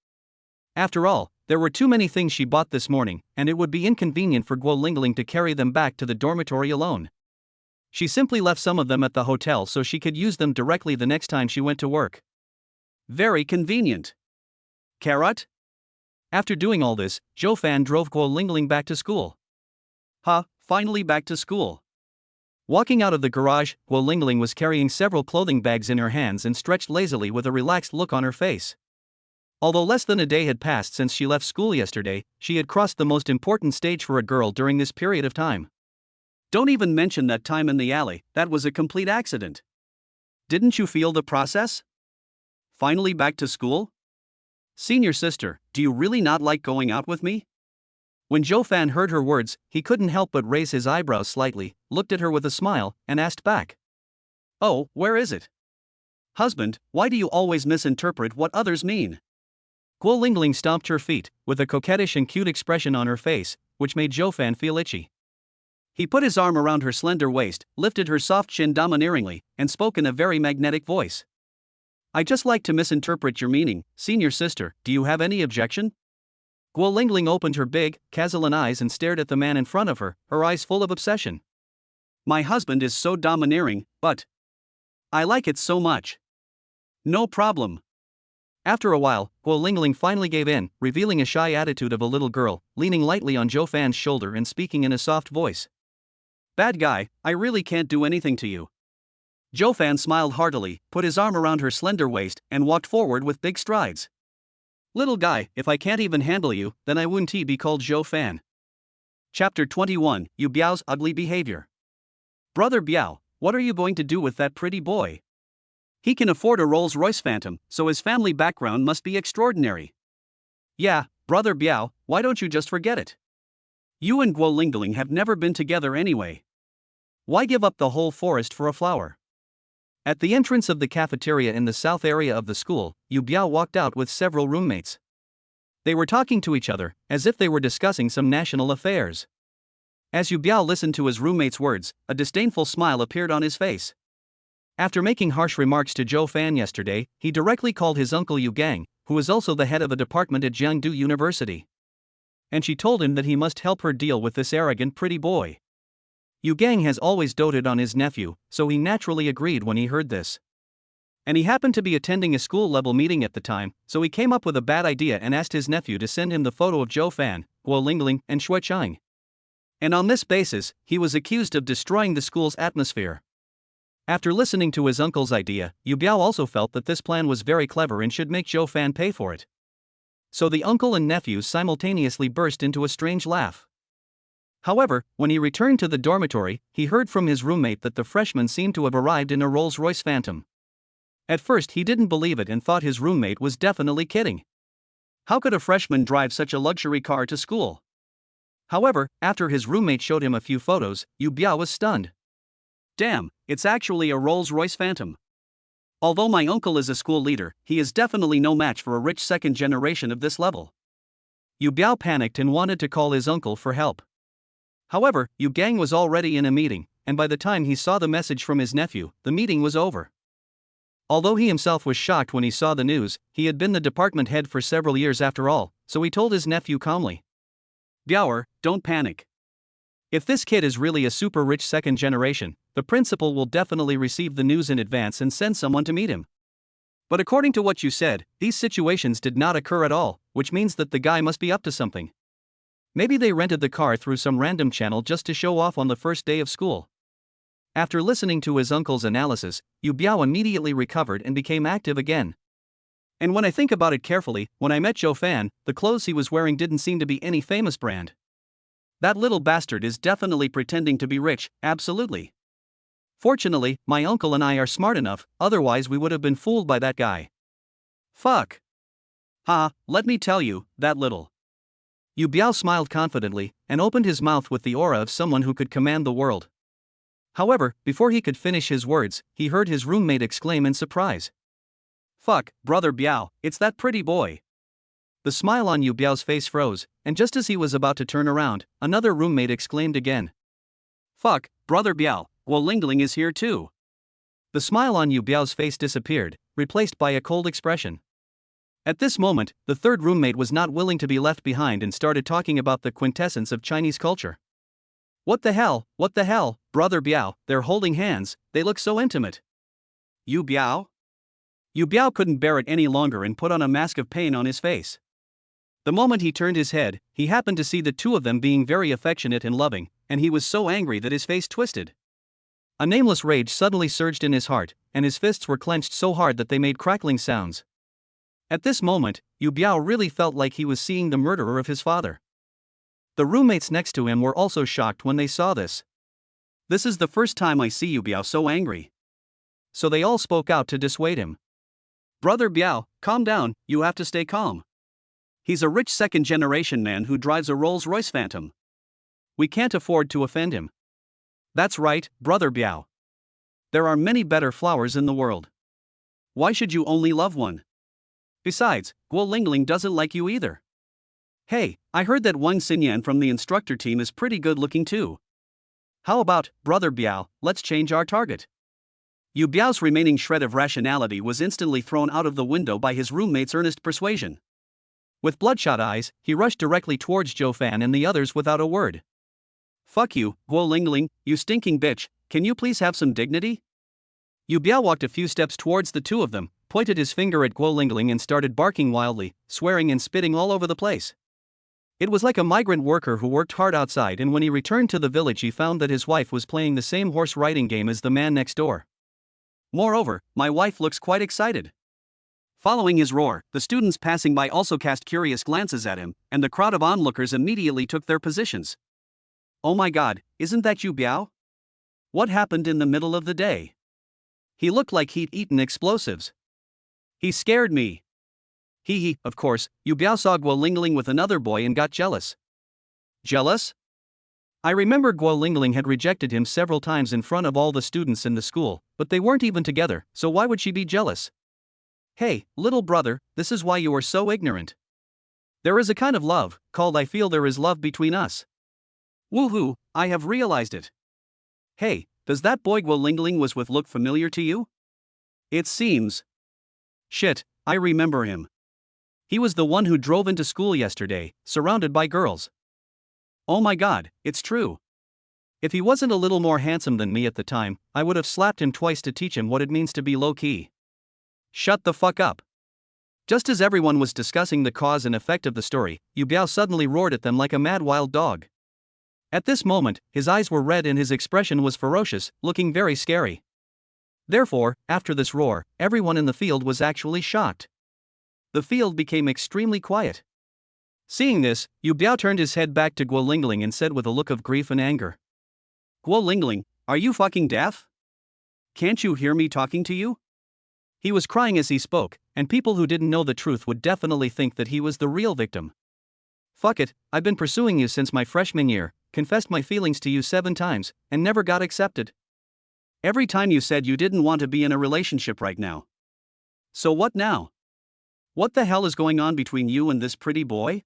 After all, there were too many things she bought this morning, and it would be inconvenient for Gu Lingling to carry them back to the dormitory alone. She simply left some of them at the hotel so she could use them directly the next time she went to work. Very convenient. Carrot? After doing all this, Joe Fan drove Gu Lingling back to school. Finally back to school. Walking out of the garage, Gu Lingling was carrying several clothing bags in her hands and stretched lazily with a relaxed look on her face. Although less than a day had passed since she left school yesterday, she had crossed the most important stage for a girl during this period of time. Don't even mention that time in the alley, that was a complete accident. Didn't you feel the process? Finally back to school? Senior sister, do you really not like going out with me? When Joe Fan heard her words, he couldn't help but raise his eyebrows slightly, looked at her with a smile, and asked back. Oh, where is it? Husband, why do you always misinterpret what others mean? Gu Lingling stomped her feet, with a coquettish and cute expression on her face, which made Joe Fan feel itchy. He put his arm around her slender waist, lifted her soft chin domineeringly, and spoke in a very magnetic voice. I just like to misinterpret your meaning, senior sister, do you have any objection? Gu Lingling opened her big, cazoline eyes and stared at the man in front of her, her eyes full of obsession. My husband is so domineering, but I like it so much. No problem. After a while, Gu Lingling finally gave in, revealing a shy attitude of a little girl, leaning lightly on Joe Fan's shoulder and speaking in a soft voice. Bad guy, I really can't do anything to you. Joe Fan smiled heartily, put his arm around her slender waist, and walked forward with big strides. Little guy, if I can't even handle you, then I wouldn't be called Joe Fan. Chapter 21, Yu Biao's Ugly Behavior. Brother Biao, what are you going to do with that pretty boy? He can afford a Rolls-Royce Phantom, so his family background must be extraordinary. Yeah, Brother Biao, why don't you just forget it? You and Gu Lingling have never been together anyway. Why give up the whole forest for a flower? At the entrance of the cafeteria in the south area of the school, Yu Biao walked out with several roommates. They were talking to each other, as if they were discussing some national affairs. As Yu Biao listened to his roommate's words, a disdainful smile appeared on his face. After making harsh remarks to Joe Fan yesterday, he directly called his uncle Yu Gang, who is also the head of a department at Jiangdu University. And she told him that he must help her deal with this arrogant pretty boy. Yu Gang has always doted on his nephew, so he naturally agreed when he heard this. And he happened to be attending a school-level meeting at the time, so he came up with a bad idea and asked his nephew to send him the photo of Joe Fan, Gu Lingling, and Shui Chang. And on this basis, he was accused of destroying the school's atmosphere. After listening to his uncle's idea, Yu Biao also felt that this plan was very clever and should make Joe Fan pay for it. So the uncle and nephews simultaneously burst into a strange laugh. However, when he returned to the dormitory, he heard from his roommate that the freshman seemed to have arrived in a Rolls-Royce Phantom. At first he didn't believe it and thought his roommate was definitely kidding. How could a freshman drive such a luxury car to school? However, after his roommate showed him a few photos, Yu Biao was stunned. Damn, it's actually a Rolls-Royce Phantom. Although my uncle is a school leader, he is definitely no match for a rich second generation of this level. Yu Biao panicked and wanted to call his uncle for help. However, Yu Gang was already in a meeting, and by the time he saw the message from his nephew, the meeting was over. Although he himself was shocked when he saw the news, he had been the department head for several years after all, so he told his nephew calmly. Biaoer, don't panic. If this kid is really a super rich second generation, the principal will definitely receive the news in advance and send someone to meet him. But according to what you said, these situations did not occur at all, which means that the guy must be up to something. Maybe they rented the car through some random channel just to show off on the first day of school. After listening to his uncle's analysis, Yu Biao immediately recovered and became active again. And when I think about it carefully, when I met Joe Fan, the clothes he was wearing didn't seem to be any famous brand. That little bastard is definitely pretending to be rich, absolutely. Fortunately, my uncle and I are smart enough, otherwise we would have been fooled by that guy. Fuck. Ha, let me tell you, that little. Yuba smiled confidently, and opened his mouth with the aura of someone who could command the world. However, before he could finish his words, he heard his roommate exclaim in surprise. Fuck, brother Biao, it's that pretty boy. The smile on Yubao's face froze, and just as he was about to turn around, another roommate exclaimed again. Fuck, brother Biao, Gu Lingling is here too. The smile on Yubao's face disappeared, replaced by a cold expression. At this moment, the third roommate was not willing to be left behind and started talking about the quintessence of Chinese culture. What the hell, brother Biao, they're holding hands, they look so intimate. You Biao? Yu Biao couldn't bear it any longer and put on a mask of pain on his face. The moment he turned his head, he happened to see the two of them being very affectionate and loving, and he was so angry that his face twisted. A nameless rage suddenly surged in his heart, and his fists were clenched so hard that they made crackling sounds. At this moment, Yu Biao really felt like he was seeing the murderer of his father. The roommates next to him were also shocked when they saw this. This is the first time I see Yu Biao so angry. So they all spoke out to dissuade him. Brother Biao, calm down, you have to stay calm. He's a rich second-generation man who drives a Rolls-Royce Phantom. We can't afford to offend him. That's right, brother Biao. There are many better flowers in the world. Why should you only love one? Besides, Gu Lingling doesn't like you either. Hey, I heard that Wang Xinyan from the instructor team is pretty good looking too. How about, brother Biao, let's change our target. Yu Biao's remaining shred of rationality was instantly thrown out of the window by his roommate's earnest persuasion. With bloodshot eyes, he rushed directly towards Zhou Fan and the others without a word. Fuck you, Gu Lingling, you stinking bitch, can you please have some dignity? Yu Biao walked a few steps towards the two of them, pointed his finger at Gu Lingling and started barking wildly, swearing and spitting all over the place. It was like a migrant worker who worked hard outside, and when he returned to the village he found that his wife was playing the same horse riding game as the man next door. Moreover, my wife looks quite excited. Following his roar, the students passing by also cast curious glances at him, and the crowd of onlookers immediately took their positions. Oh my god, isn't that Yu Biao? What happened in the middle of the day? He looked like he'd eaten explosives. He scared me. Of course, Yu Biao saw Gu Lingling with another boy and got jealous. Jealous? I remember Gu Lingling had rejected him several times in front of all the students in the school, but they weren't even together, so why would she be jealous? Hey, little brother, this is why you are so ignorant. There is a kind of love, called I feel there is love between us. Woohoo, I have realized it. Hey, does that boy Gu Lingling was with look familiar to you? It seems. Shit, I remember him. He was the one who drove into school yesterday, surrounded by girls. Oh my god, it's true. If he wasn't a little more handsome than me at the time, I would have slapped him twice to teach him what it means to be low-key. Shut the fuck up. Just as everyone was discussing the cause and effect of the story, Yu Biao suddenly roared at them like a mad wild dog. At this moment, his eyes were red and his expression was ferocious, looking very scary. Therefore, after this roar, everyone in the field was actually shocked. The field became extremely quiet. Seeing this, Yu Biao turned his head back to Gu Lingling and said with a look of grief and anger. Gu Lingling, are you fucking deaf? Can't you hear me talking to you? He was crying as he spoke, and people who didn't know the truth would definitely think that he was the real victim. Fuck it, I've been pursuing you since my freshman year, confessed my feelings to you 7 times, and never got accepted. Every time you said you didn't want to be in a relationship right now. So what now? What the hell is going on between you and this pretty boy?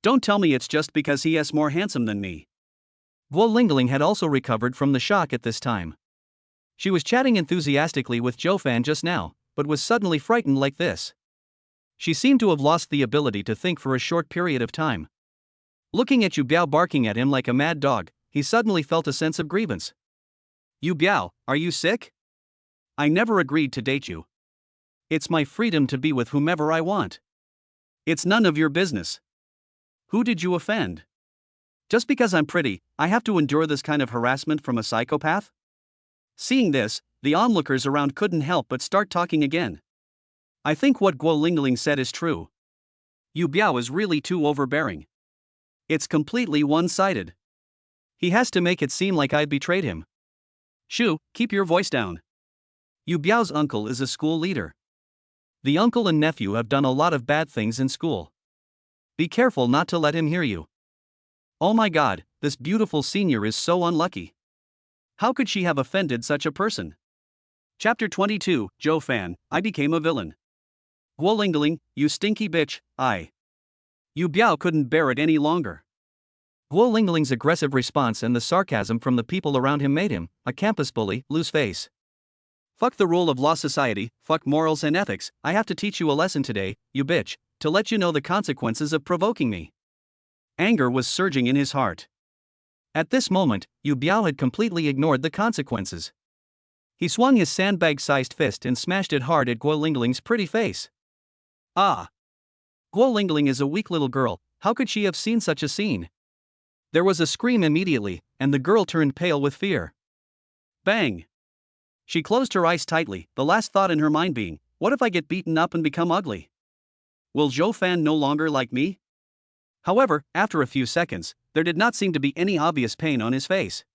Don't tell me it's just because he is more handsome than me. Gu Lingling had also recovered from the shock at this time. She was chatting enthusiastically with Zhou Fan just now, but was suddenly frightened like this. She seemed to have lost the ability to think for a short period of time. Looking at Yu Biao barking at him like a mad dog, he suddenly felt a sense of grievance. Yu Biao, are you sick? I never agreed to date you. It's my freedom to be with whomever I want. It's none of your business. Who did you offend? Just because I'm pretty, I have to endure this kind of harassment from a psychopath? Seeing this, the onlookers around couldn't help but start talking again. I think what Gu Lingling said is true. Yu Biao is really too overbearing. It's completely one-sided. He has to make it seem like I'd betrayed him. Shu, keep your voice down. Yu Biao's uncle is a school leader. The uncle and nephew have done a lot of bad things in school. Be careful not to let him hear you. Oh my god, this beautiful senior is so unlucky. How could she have offended such a person? Chapter 22, Zhou Fan, I became a villain. Gu Lingling, you stinky bitch, Yu Biao couldn't bear it any longer. Gu Lingling's aggressive response and the sarcasm from the people around him made him, a campus bully, lose face. Fuck the rule of law society, fuck morals and ethics, I have to teach you a lesson today, you bitch, to let you know the consequences of provoking me. Anger was surging in his heart. At this moment, Yu Biao had completely ignored the consequences. He swung his sandbag-sized fist and smashed it hard at Gu Lingling's pretty face. Ah! Gu Lingling is a weak little girl, how could she have seen such a scene? There was a scream immediately, and the girl turned pale with fear. Bang! She closed her eyes tightly, the last thought in her mind being, what if I get beaten up and become ugly? Will Zhou Fan no longer like me? However, after a few seconds, there did not seem to be any obvious pain on his face.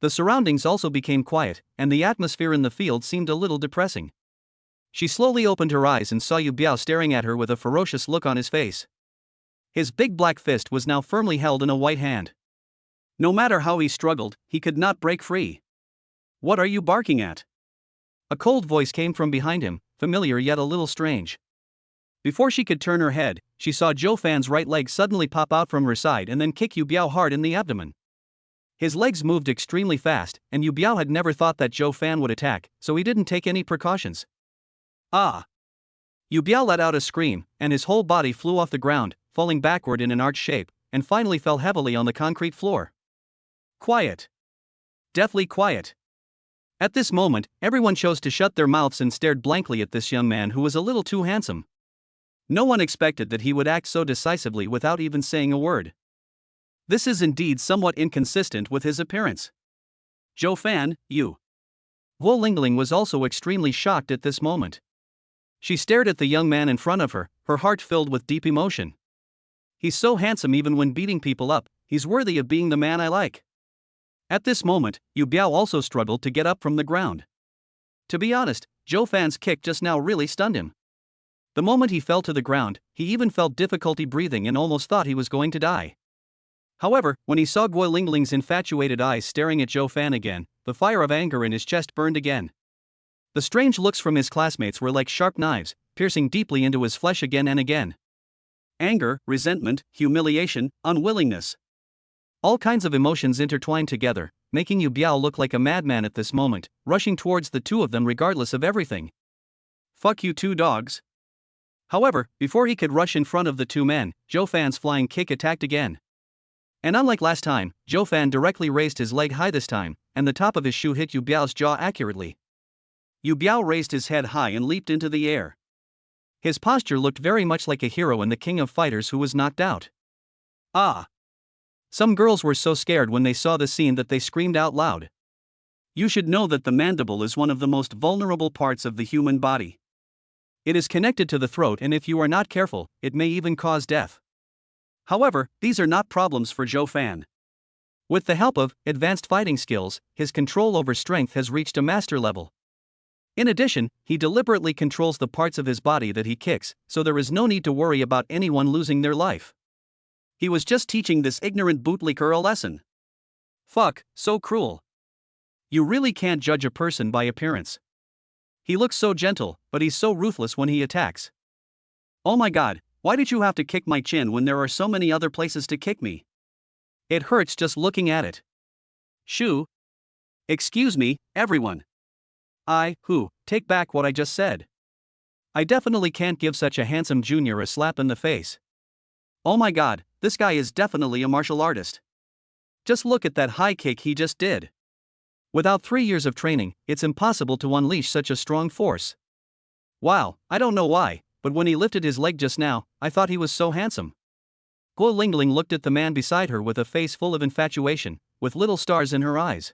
The surroundings also became quiet, and the atmosphere in the field seemed a little depressing. She slowly opened her eyes and saw Yu Biao staring at her with a ferocious look on his face. His big black fist was now firmly held in a white hand. No matter how he struggled, he could not break free. What are you barking at? A cold voice came from behind him, familiar yet a little strange. Before she could turn her head, she saw Zhou Fan's right leg suddenly pop out from her side and then kick Yu Biao hard in the abdomen. His legs moved extremely fast, and Yu Biao had never thought that Zhou Fan would attack, so he didn't take any precautions. Ah! Yu Biao let out a scream, and his whole body flew off the ground, falling backward in an arch shape, and finally fell heavily on the concrete floor. Quiet. Deathly quiet. At this moment, everyone chose to shut their mouths and stared blankly at this young man who was a little too handsome. No one expected that he would act so decisively without even saying a word. This is indeed somewhat inconsistent with his appearance. Zhou Fan, you. Gu Lingling was also extremely shocked at this moment. She stared at the young man in front of her, her heart filled with deep emotion. He's so handsome even when beating people up, he's worthy of being the man I like. At this moment, Yu Biao also struggled to get up from the ground. To be honest, Zhou Fan's kick just now really stunned him. The moment he fell to the ground, he even felt difficulty breathing and almost thought he was going to die. However, when he saw Gu Lingling's infatuated eyes staring at Zhou Fan again, the fire of anger in his chest burned again. The strange looks from his classmates were like sharp knives, piercing deeply into his flesh again and again. Anger, resentment, humiliation, unwillingness. All kinds of emotions intertwined together, making Yu Biao look like a madman at this moment, rushing towards the two of them regardless of everything. Fuck you two dogs. However, before he could rush in front of the two men, Zhou Fan's flying kick attacked again. And unlike last time, Zhou Fan directly raised his leg high this time, and the top of his shoe hit Yu Biao's jaw accurately. Yu Biao raised his head high and leaped into the air. His posture looked very much like a hero and the king of fighters who was knocked out. Ah! Some girls were so scared when they saw the scene that they screamed out loud. You should know that the mandible is one of the most vulnerable parts of the human body. It is connected to the throat, and if you are not careful, it may even cause death. However, these are not problems for Zhou Fan. With the help of advanced fighting skills, his control over strength has reached a master level. In addition, he deliberately controls the parts of his body that he kicks, so there is no need to worry about anyone losing their life. He was just teaching this ignorant bootlicker a lesson. Fuck, so cruel. You really can't judge a person by appearance. He looks so gentle, but he's so ruthless when he attacks. Oh my god, why did you have to kick my chin when there are so many other places to kick me? It hurts just looking at it. Shoo. Excuse me, everyone. Take back what I just said. I definitely can't give such a handsome junior a slap in the face. Oh my god, this guy is definitely a martial artist. Just look at that high kick he just did. Without 3 years of training, it's impossible to unleash such a strong force. Wow, I don't know why, but when he lifted his leg just now, I thought he was so handsome. Gu Lingling looked at the man beside her with a face full of infatuation, with little stars in her eyes.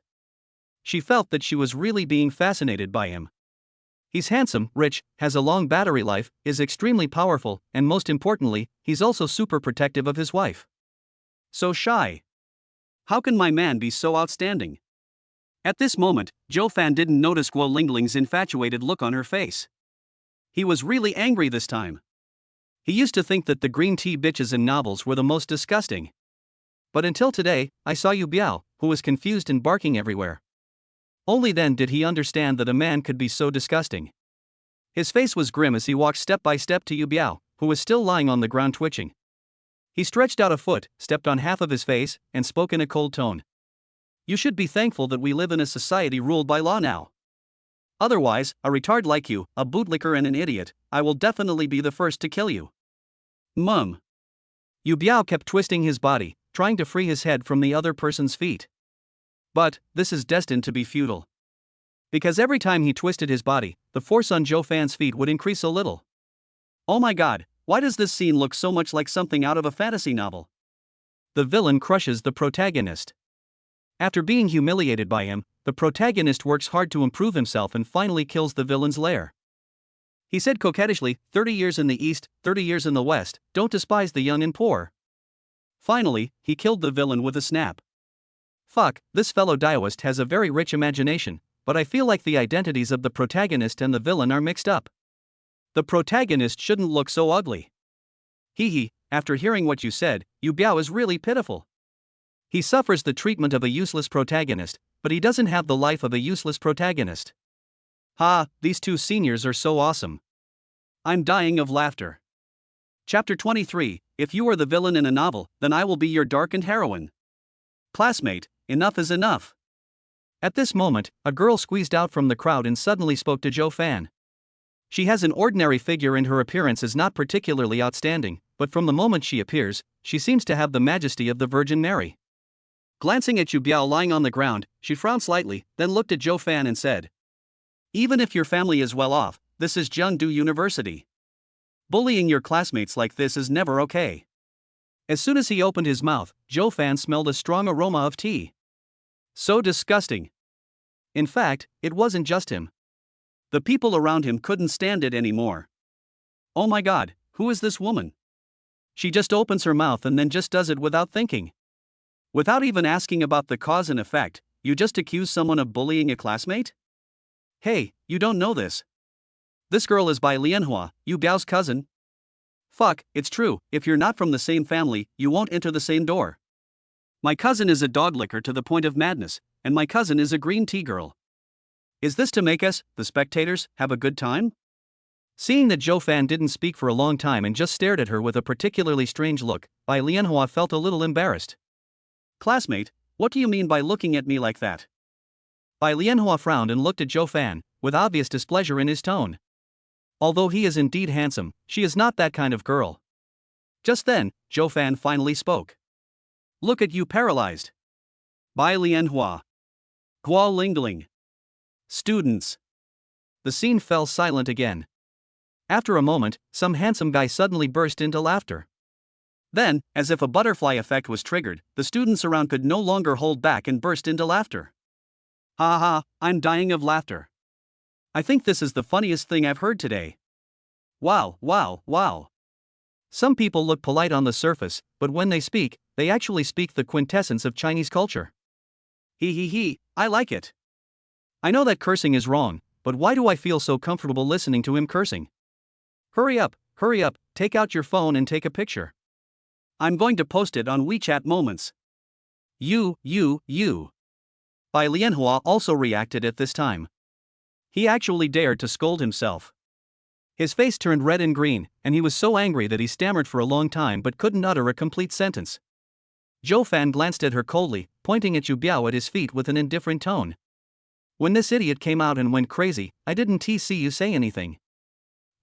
She felt that she was really being fascinated by him. He's handsome, rich, has a long battery life, is extremely powerful, and most importantly, he's also super protective of his wife. So shy. How can my man be so outstanding? At this moment, Zhou Fan didn't notice Gu Lingling's infatuated look on her face. He was really angry this time. He used to think that the green tea bitches in novels were the most disgusting. But until today, I saw Yuba, who was confused and barking everywhere. Only then did he understand that a man could be so disgusting. His face was grim as he walked step by step to Yuba, who was still lying on the ground twitching. He stretched out a foot, stepped on half of his face, and spoke in a cold tone. You should be thankful that we live in a society ruled by law now. Otherwise, a retard like you, a bootlicker and an idiot, I will definitely be the first to kill you. Mum. Yuba kept twisting his body, trying to free his head from the other person's feet. But this is destined to be futile. Because every time he twisted his body, the force on Zhou Fan's feet would increase a little. Oh my god, why does this scene look so much like something out of a fantasy novel? The villain crushes the protagonist. After being humiliated by him, the protagonist works hard to improve himself and finally kills the villain's lair. He said coquettishly, 30 years in the east, 30 years in the west, don't despise the young and poor. Finally, he killed the villain with a snap. Fuck, this fellow Daoist has a very rich imagination, but I feel like the identities of the protagonist and the villain are mixed up. The protagonist shouldn't look so ugly. Hee, after hearing what you said, Yuba is really pitiful. He suffers the treatment of a useless protagonist, but he doesn't have the life of a useless protagonist. Ha, these two seniors are so awesome. I'm dying of laughter. Chapter 23, If you are the villain in a novel, then I will be your darkened heroine. Classmate, enough is enough. At this moment, a girl squeezed out from the crowd and suddenly spoke to Zhou Fan. She has an ordinary figure and her appearance is not particularly outstanding, but from the moment she appears, she seems to have the majesty of the Virgin Mary. Glancing at Yuba lying on the ground, she frowned slightly, then looked at Zhou Fan and said, even if your family is well off, this is Jiangdu University. Bullying your classmates like this is never okay. As soon as he opened his mouth, Zhou Fan smelled a strong aroma of tea. So disgusting. In fact, it wasn't just him. The people around him couldn't stand it anymore. Oh my god, who is this woman? She just opens her mouth and then just does it without thinking. Without even asking about the cause and effect, you just accuse someone of bullying a classmate? Hey, you don't know this. This girl is Bai Lianhua, Yu Biao's cousin. Fuck, it's true, if you're not from the same family, you won't enter the same door. My cousin is a dog licker to the point of madness, and my cousin is a green tea girl. Is this to make us, the spectators, have a good time? Seeing that Zhou Fan didn't speak for a long time and just stared at her with a particularly strange look, Bai Lianhua felt a little embarrassed. Classmate, what do you mean by looking at me like that? Bai Lianhua frowned and looked at Zhou Fan, with obvious displeasure in his tone. Although he is indeed handsome, she is not that kind of girl. Just then, Zhou Fan finally spoke. Look at you paralyzed. Bai Lianhua. Gu Lingling. Students. The scene fell silent again. After a moment, some handsome guy suddenly burst into laughter. Then, as if a butterfly effect was triggered, the students around could no longer hold back and burst into laughter. Ha ha, I'm dying of laughter. I think this is the funniest thing I've heard today. Wow, wow, wow. Some people look polite on the surface, but when they speak, they actually speak the quintessence of Chinese culture. He, I like it. I know that cursing is wrong, but why do I feel so comfortable listening to him cursing? Hurry up, take out your phone and take a picture. I'm going to post it on WeChat Moments. You. Bai Lianhua also reacted at this time. He actually dared to scold himself. His face turned red and green, and he was so angry that he stammered for a long time but couldn't utter a complete sentence. Zhou Fan glanced at her coldly, pointing at Yu Biao at his feet with an indifferent tone. When this idiot came out and went crazy, I didn't see you say anything.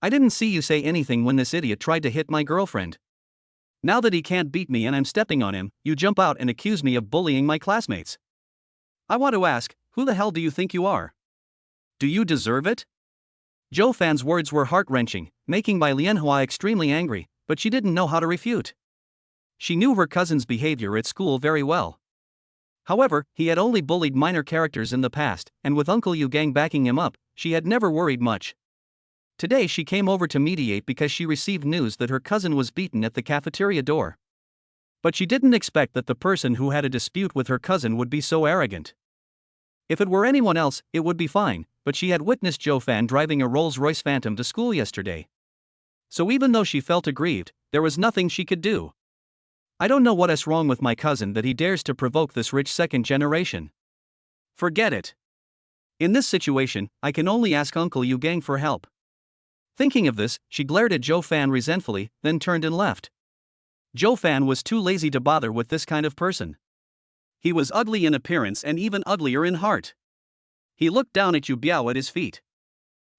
I didn't see you say anything when this idiot tried to hit my girlfriend. Now that he can't beat me and I'm stepping on him, you jump out and accuse me of bullying my classmates. I want to ask, who the hell do you think you are? Do you deserve it? Zhou Fan's words were heart-wrenching, making Bai Lianhua extremely angry, but she didn't know how to refute. She knew her cousin's behavior at school very well. However, he had only bullied minor characters in the past, and with Uncle Yu Gang backing him up, she had never worried much. Today she came over to mediate because she received news that her cousin was beaten at the cafeteria door. But she didn't expect that the person who had a dispute with her cousin would be so arrogant. If it were anyone else, it would be fine, but she had witnessed Joe Fan driving a Rolls-Royce Phantom to school yesterday. So even though she felt aggrieved, there was nothing she could do. I don't know what is wrong with my cousin that he dares to provoke this rich second generation. Forget it. In this situation, I can only ask Uncle Yugang for help. Thinking of this, she glared at Joe Fan resentfully, then turned and left. Joe Fan was too lazy to bother with this kind of person. He was ugly in appearance and even uglier in heart. He looked down at Yu Biao at his feet.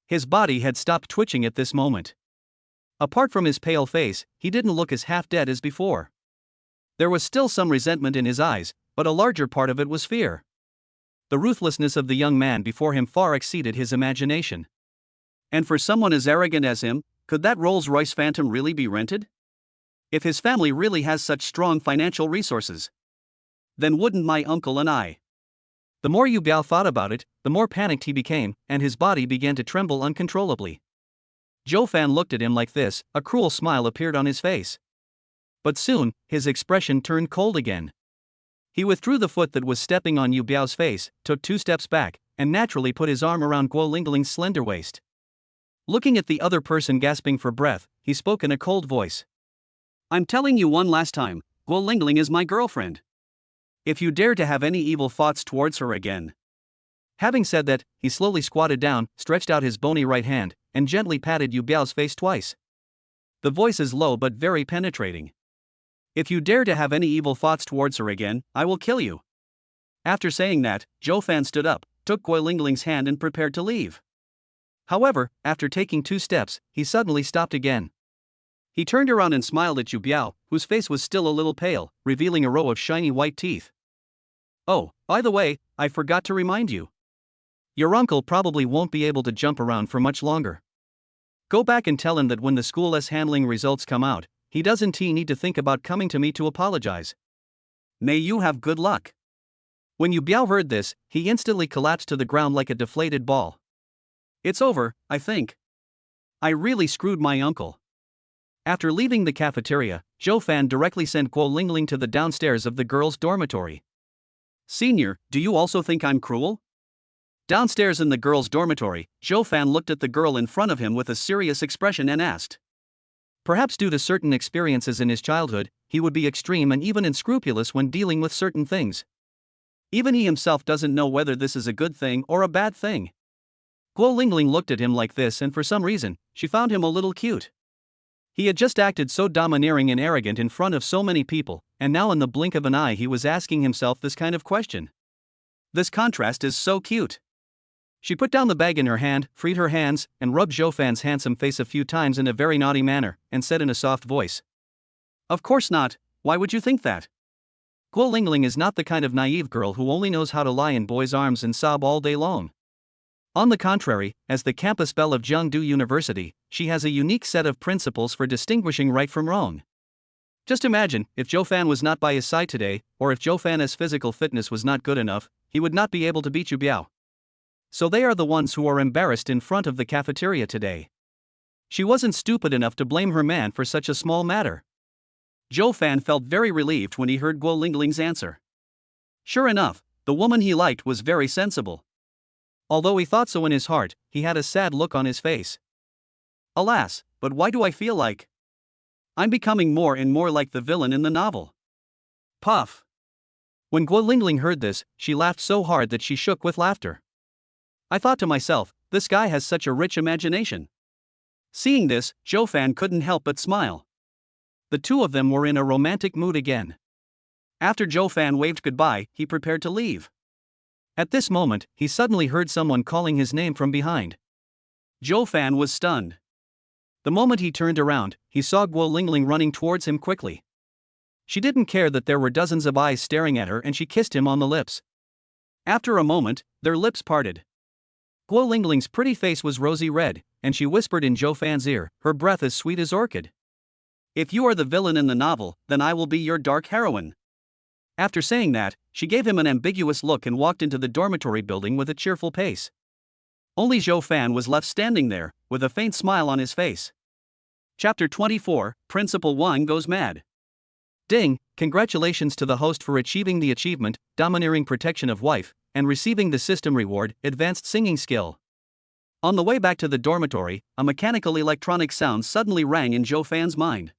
His body had stopped twitching at this moment. Apart from his pale face, he didn't look as half-dead as before. There was still some resentment in his eyes, but a larger part of it was fear. The ruthlessness of the young man before him far exceeded his imagination. And for someone as arrogant as him, could that Rolls-Royce Phantom really be rented? If his family really has such strong financial resources, then wouldn't my uncle and I? The more Yu Biao thought about it, the more panicked he became, and his body began to tremble uncontrollably. Joe Fan looked at him like this, a cruel smile appeared on his face. But soon, his expression turned cold again. He withdrew the foot that was stepping on Yu Biao's face, took 2 steps back, and naturally put his arm around Gu Lingling's slender waist. Looking at the other person gasping for breath, he spoke in a cold voice. I'm telling you one last time, Gu Lingling is my girlfriend. If you dare to have any evil thoughts towards her again. Having said that, he slowly squatted down, stretched out his bony right hand, and gently patted Yu Biao's face twice. The voice is low but very penetrating. If you dare to have any evil thoughts towards her again, I will kill you. After saying that, Joe Fan stood up, took Gu Lingling's hand and prepared to leave. However, after taking 2 steps, he suddenly stopped again. He turned around and smiled at Yu Biao, whose face was still a little pale, revealing a row of shiny white teeth. Oh, by the way, I forgot to remind you. Your uncle probably won't be able to jump around for much longer. Go back and tell him that when the school's handling results come out, he doesn't need to think about coming to me to apologize. May you have good luck. When Yu Biao heard this, he instantly collapsed to the ground like a deflated ball. It's over, I think. I really screwed my uncle. After leaving the cafeteria, Joe Fan directly sent Gu Lingling to the downstairs of the girls' dormitory. Senior, do you also think I'm cruel? Downstairs in the girls' dormitory, Joe Fan looked at the girl in front of him with a serious expression and asked. Perhaps due to certain experiences in his childhood, he would be extreme and even unscrupulous when dealing with certain things. Even he himself doesn't know whether this is a good thing or a bad thing. Gu Lingling looked at him like this and for some reason, she found him a little cute. He had just acted so domineering and arrogant in front of so many people, and now in the blink of an eye he was asking himself this kind of question. This contrast is so cute. She put down the bag in her hand, freed her hands, and rubbed Joe Fan's handsome face a few times in a very naughty manner, and said in a soft voice. Of course not, why would you think that? Gu Lingling is not the kind of naive girl who only knows how to lie in boys' arms and sob all day long. On the contrary, as the campus belle of Jiangdu University, she has a unique set of principles for distinguishing right from wrong. Just imagine, if Joe Fan was not by his side today, or if Joe Fan's physical fitness was not good enough, he would not be able to beat Yu Biao. So they are the ones who are embarrassed in front of the cafeteria today. She wasn't stupid enough to blame her man for such a small matter. Joe Fan felt very relieved when he heard Gu Lingling's answer. Sure enough, the woman he liked was very sensible. Although he thought so in his heart, he had a sad look on his face. Alas, but why do I feel like I'm becoming more and more like the villain in the novel? Puff. When Gu Lingling heard this, she laughed so hard that she shook with laughter. I thought to myself, this guy has such a rich imagination. Seeing this, Joe Fan couldn't help but smile. The two of them were in a romantic mood again. After Joe Fan waved goodbye, he prepared to leave. At this moment, he suddenly heard someone calling his name from behind. Joe Fan was stunned. The moment he turned around, he saw Gu Lingling running towards him quickly. She didn't care that there were dozens of eyes staring at her and she kissed him on the lips. After a moment, their lips parted. Gu Lingling's pretty face was rosy red, and she whispered in Joe Fan's ear, her breath as sweet as orchid. If you are the villain in the novel, then I will be your dark heroine. After saying that, she gave him an ambiguous look and walked into the dormitory building with a cheerful pace. Only Joe Fan was left standing there, with a faint smile on his face. Chapter 24, Principal Wang Goes Mad. Ding, congratulations to the host for achieving the achievement, Domineering Protection of Wife, and receiving the system reward, Advanced Singing Skill. On the way back to the dormitory, a mechanical electronic sound suddenly rang in Joe Fan's mind.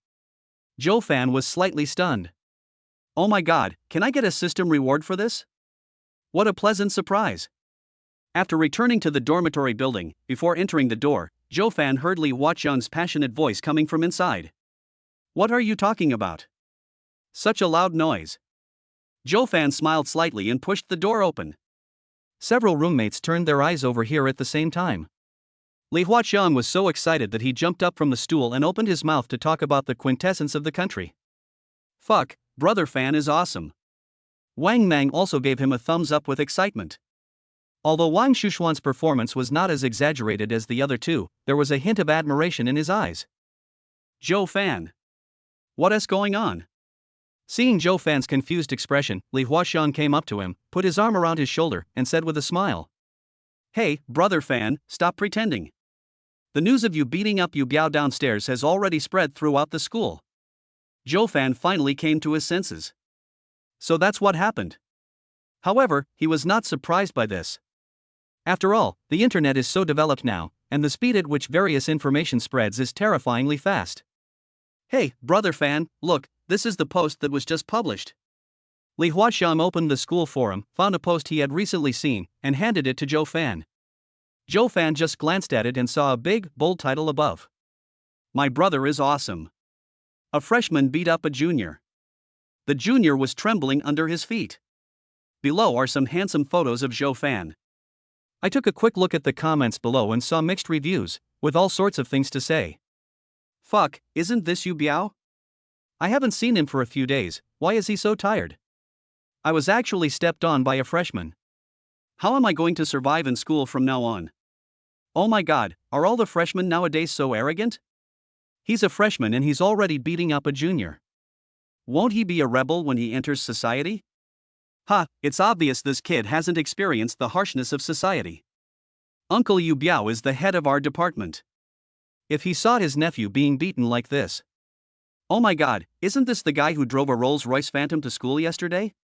Joe Fan was slightly stunned. Oh my god, can I get a system reward for this? What a pleasant surprise. After returning to the dormitory building, before entering the door, Joe Fan heard Lee Hua-cheong's passionate voice coming from inside. What are you talking about? Such a loud noise. Joe Fan smiled slightly and pushed the door open. Several roommates turned their eyes over here at the same time. Lee Hua-cheong was so excited that he jumped up from the stool and opened his mouth to talk about the quintessence of the country. Fuck, Brother Fan is awesome. Wang Mang also gave him a thumbs up with excitement. Although Wang Shushuan's performance was not as exaggerated as the other two, there was a hint of admiration in his eyes. Joe Fan. What is going on? Seeing Joe Fan's confused expression, Lee Hua-cheong came up to him, put his arm around his shoulder, and said with a smile. Hey, Brother Fan, stop pretending. The news of you beating up Yu Biao downstairs has already spread throughout the school. Joe Fan finally came to his senses. So that's what happened. However, he was not surprised by this. After all, the internet is so developed now, and the speed at which various information spreads is terrifyingly fast. Hey, Brother Fan, look, this is the post that was just published. Lee Hua-cheong opened the school forum, found a post he had recently seen, and handed it to Joe Fan. Joe Fan just glanced at it and saw a big, bold title above. My brother is awesome. A freshman beat up a junior. The junior was trembling under his feet. Below are some handsome photos of Joe Fan. I took a quick look at the comments below and saw mixed reviews, with all sorts of things to say. Fuck, isn't this Yu Biao? I haven't seen him for a few days, why is he so tired? I was actually stepped on by a freshman. How am I going to survive in school from now on? Oh my god, are all the freshmen nowadays so arrogant? He's a freshman and he's already beating up a junior. Won't he be a rebel when he enters society? Ha, it's obvious this kid hasn't experienced the harshness of society. Uncle Yu Biao is the head of our department. If he saw his nephew being beaten like this. Oh my god, isn't this the guy who drove a Rolls-Royce Phantom to school yesterday?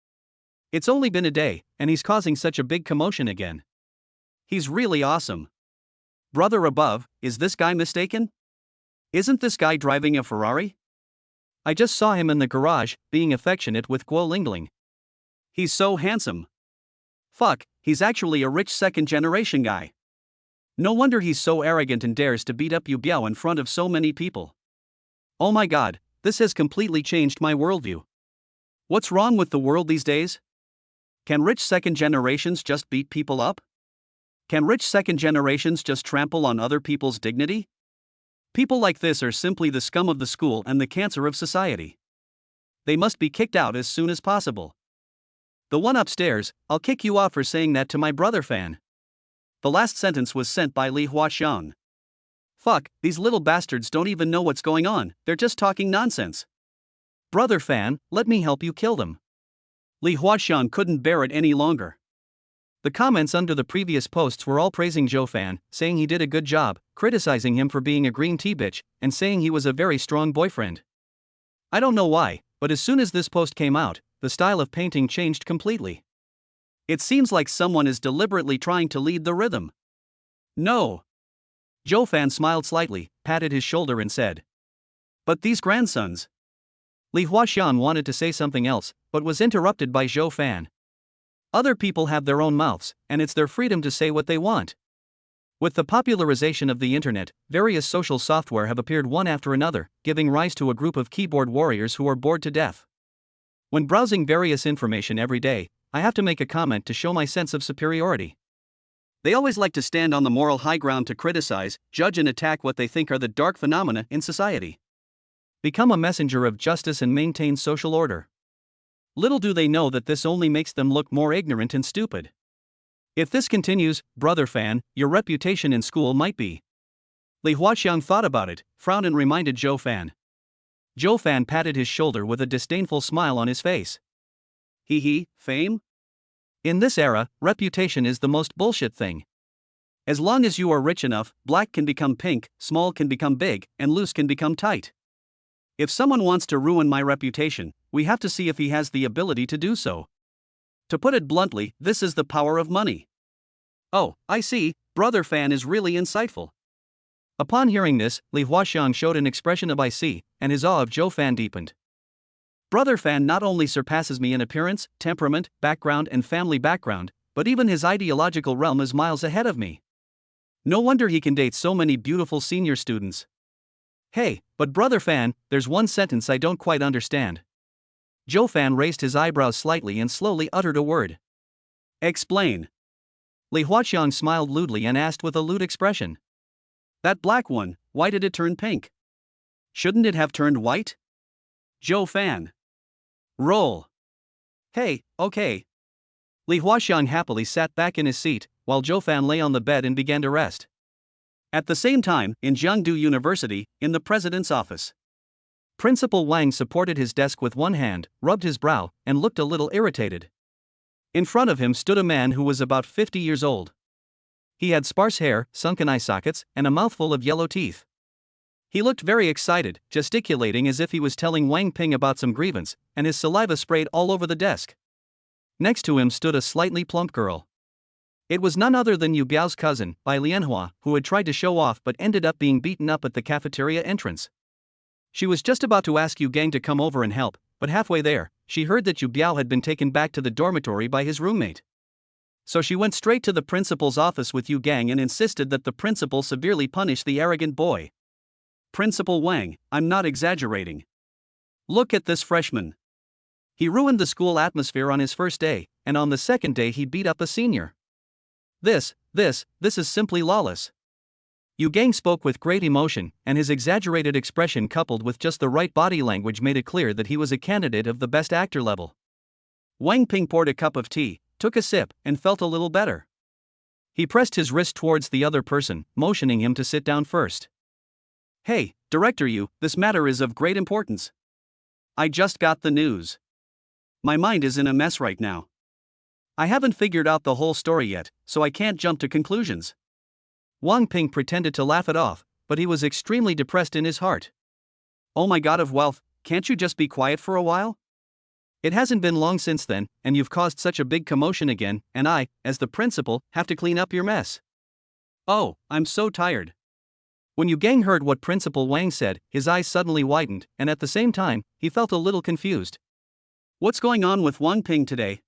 It's only been a day, and he's causing such a big commotion again. He's really awesome. Brother above, is this guy mistaken? Isn't this guy driving a Ferrari? I just saw him in the garage, being affectionate with Gu Lingling. He's so handsome. Fuck, he's actually a rich second-generation guy. No wonder he's so arrogant and dares to beat up Yu Biao in front of so many people. Oh my god, this has completely changed my worldview. What's wrong with the world these days? Can rich second generations just beat people up? Can rich second generations just trample on other people's dignity? People like this are simply the scum of the school and the cancer of society. They must be kicked out as soon as possible. The one upstairs, I'll kick you off for saying that to my brother Fan. The last sentence was sent by Lee Hua-cheong. Fuck, these little bastards don't even know what's going on, they're just talking nonsense. Brother Fan, let me help you kill them. Lee Hua-cheong couldn't bear it any longer. The comments under the previous posts were all praising Joe Fan, saying he did a good job, criticizing him for being a green tea bitch, and saying he was a very strong boyfriend. I don't know why, but as soon as this post came out, the style of painting changed completely. It seems like someone is deliberately trying to lead the rhythm. No. Joe Fan smiled slightly, patted his shoulder and said. But these grandsons. Lee Hua-cheong wanted to say something else, but was interrupted by Joe Fan. Other people have their own mouths, and it's their freedom to say what they want. With the popularization of the internet, various social software have appeared one after another, giving rise to a group of keyboard warriors who are bored to death. When browsing various information every day, I have to make a comment to show my sense of superiority. They always like to stand on the moral high ground to criticize, judge and attack what they think are the dark phenomena in society. Become a messenger of justice and maintain social order. Little do they know that this only makes them look more ignorant and stupid. If this continues, Brother Fan, your reputation in school might be. Lee Hua-cheong thought about it, frowned and reminded Joe Fan. Joe Fan patted his shoulder with a disdainful smile on his face. Hee, fame? In this era, reputation is the most bullshit thing. As long as you are rich enough, black can become pink, small can become big, and loose can become tight. If someone wants to ruin my reputation, we have to see if he has the ability to do so. To put it bluntly, this is the power of money. Oh, I see, Brother Fan is really insightful. Upon hearing this, Li Huaxiang showed an expression of I see, and his awe of Zhou Fan deepened. Brother Fan not only surpasses me in appearance, temperament, background, and family background, but even his ideological realm is miles ahead of me. No wonder he can date so many beautiful senior students. Hey, but Brother Fan, there's one sentence I don't quite understand. Zhou Fan raised his eyebrows slightly and slowly uttered a word. Explain. Li Huaxiang smiled lewdly and asked with a lewd expression. That black one, why did it turn pink? Shouldn't it have turned white? Zhou Fan. Roll. Hey, okay. Li Huaxiang happily sat back in his seat, while Zhou Fan lay on the bed and began to rest. At the same time, in Jiangdu University, in the president's office, Principal Wang supported his desk with one hand, rubbed his brow, and looked a little irritated. In front of him stood a man who was about 50 years old. He had sparse hair, sunken eye sockets, and a mouthful of yellow teeth. He looked very excited, gesticulating as if he was telling Wang Ping about some grievance, and his saliva sprayed all over the desk. Next to him stood a slightly plump girl. It was none other than Yu Gao's cousin, Bai Lianhua, who had tried to show off but ended up being beaten up at the cafeteria entrance. She was just about to ask Yu Gang to come over and help, but halfway there, she heard that Yu Biao had been taken back to the dormitory by his roommate. So she went straight to the principal's office with Yu Gang and insisted that the principal severely punish the arrogant boy. Principal Wang, I'm not exaggerating. Look at this freshman. He ruined the school atmosphere on his first day, and on the second day he beat up a senior. This is simply lawless. Yu Gang spoke with great emotion, and his exaggerated expression coupled with just the right body language made it clear that he was a candidate of the best actor level. Wang Ping poured a cup of tea, took a sip, and felt a little better. He pressed his wrist towards the other person, motioning him to sit down first. Hey, Director Yu, this matter is of great importance. I just got the news. My mind is in a mess right now. I haven't figured out the whole story yet, so I can't jump to conclusions. Wang Ping pretended to laugh it off, but he was extremely depressed in his heart. Oh my god of wealth, can't you just be quiet for a while? It hasn't been long since then, and you've caused such a big commotion again, and I, as the principal, have to clean up your mess. Oh, I'm so tired. When Yu Gang heard what Principal Wang said, his eyes suddenly widened, and at the same time, he felt a little confused. What's going on with Wang Ping today?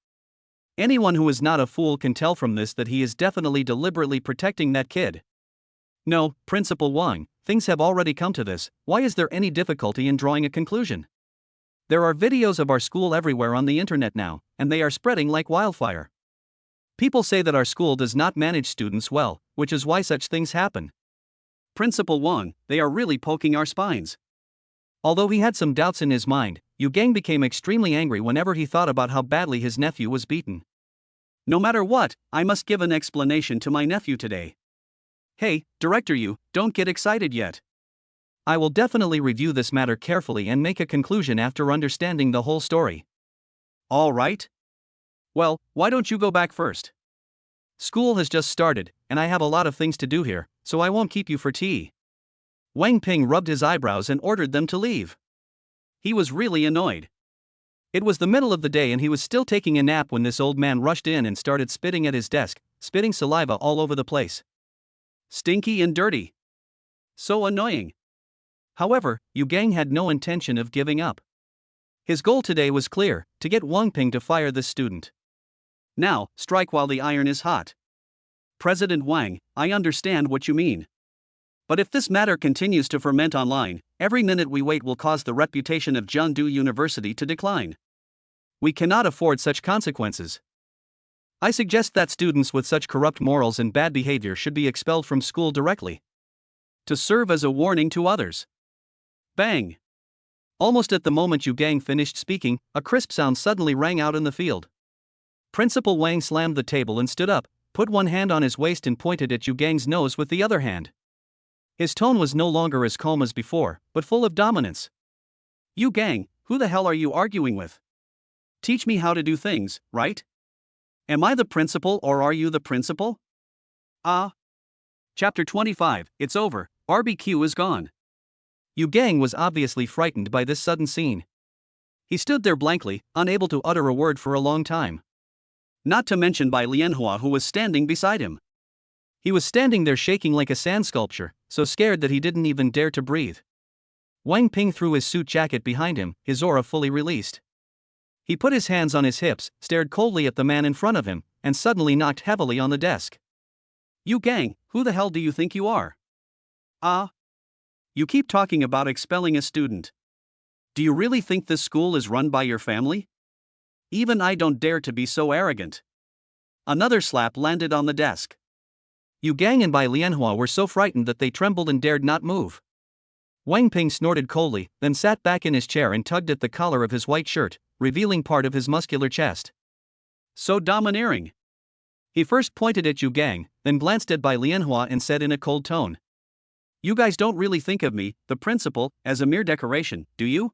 Anyone who is not a fool can tell from this that he is definitely deliberately protecting that kid. No, Principal Wang, things have already come to this, why is there any difficulty in drawing a conclusion? There are videos of our school everywhere on the internet now, and they are spreading like wildfire. People say that our school does not manage students well, which is why such things happen. Principal Wang, they are really poking our spines. Although he had some doubts in his mind, Yu Gang became extremely angry whenever he thought about how badly his nephew was beaten. No matter what, I must give an explanation to my nephew today. Hey, Director Yu, don't get excited yet. I will definitely review this matter carefully and make a conclusion after understanding the whole story. All right? Well, why don't you go back first? School has just started, and I have a lot of things to do here, so I won't keep you for tea. Wang Ping rubbed his eyebrows and ordered them to leave. He was really annoyed. It was the middle of the day and he was still taking a nap when this old man rushed in and started spitting at his desk, spitting saliva all over the place. Stinky and dirty. So annoying. However, Yu Gang had no intention of giving up. His goal today was clear, to get Wang Ping to fire this student. Now, strike while the iron is hot. President Wang, I understand what you mean. But if this matter continues to ferment online, every minute we wait will cause the reputation of Jiangdu University to decline. We cannot afford such consequences. I suggest that students with such corrupt morals and bad behavior should be expelled from school directly, to serve as a warning to others. Bang! Almost at the moment Yu Gang finished speaking, a crisp sound suddenly rang out in the field. Principal Wang slammed the table and stood up, put one hand on his waist and pointed at Yu Gang's nose with the other hand. His tone was no longer as calm as before, but full of dominance. Yu Gang, who the hell are you arguing with? Teach me how to do things, right? Am I the principal or are you the principal? Ah. Chapter 25, it's over, RBQ is gone. Yu Gang was obviously frightened by this sudden scene. He stood there blankly, unable to utter a word for a long time. Not to mention by Lianhua, who was standing beside him. He was standing there shaking like a sand sculpture, so scared that he didn't even dare to breathe. Wang Ping threw his suit jacket behind him, his aura fully released. He put his hands on his hips, stared coldly at the man in front of him, and suddenly knocked heavily on the desk. "You Gang, who the hell do you think you are? You keep talking about expelling a student. Do you really think this school is run by your family? Even I don't dare to be so arrogant." Another slap landed on the desk. Yu Gang and Bai Lianhua were so frightened that they trembled and dared not move. Wang Ping snorted coldly, then sat back in his chair and tugged at the collar of his white shirt, revealing part of his muscular chest. So domineering. He first pointed at Yu Gang, then glanced at Bai Lianhua and said in a cold tone, "You guys don't really think of me, the principal, as a mere decoration, do you?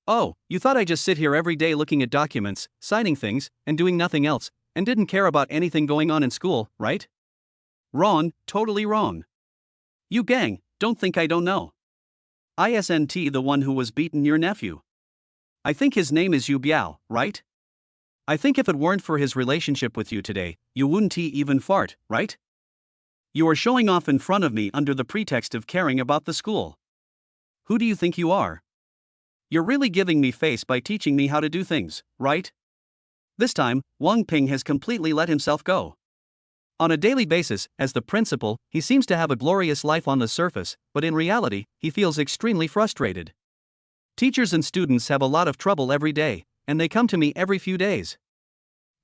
Oh, you thought I just sit here every day looking at documents, signing things, and doing nothing else, and didn't care about anything going on in school, right? Wrong, totally wrong. Yu Gang, don't think I don't know. Isn't the one who was beaten your nephew? I think his name is Yu Biao, right? I think if it weren't for his relationship with you today, you wouldn't even fart, right? You are showing off in front of me under the pretext of caring about the school. Who do you think you are? You're really giving me face by teaching me how to do things, right?" This time, Wang Ping has completely let himself go. On a daily basis, as the principal, he seems to have a glorious life on the surface, but in reality, he feels extremely frustrated. Teachers and students have a lot of trouble every day, and they come to me every few days.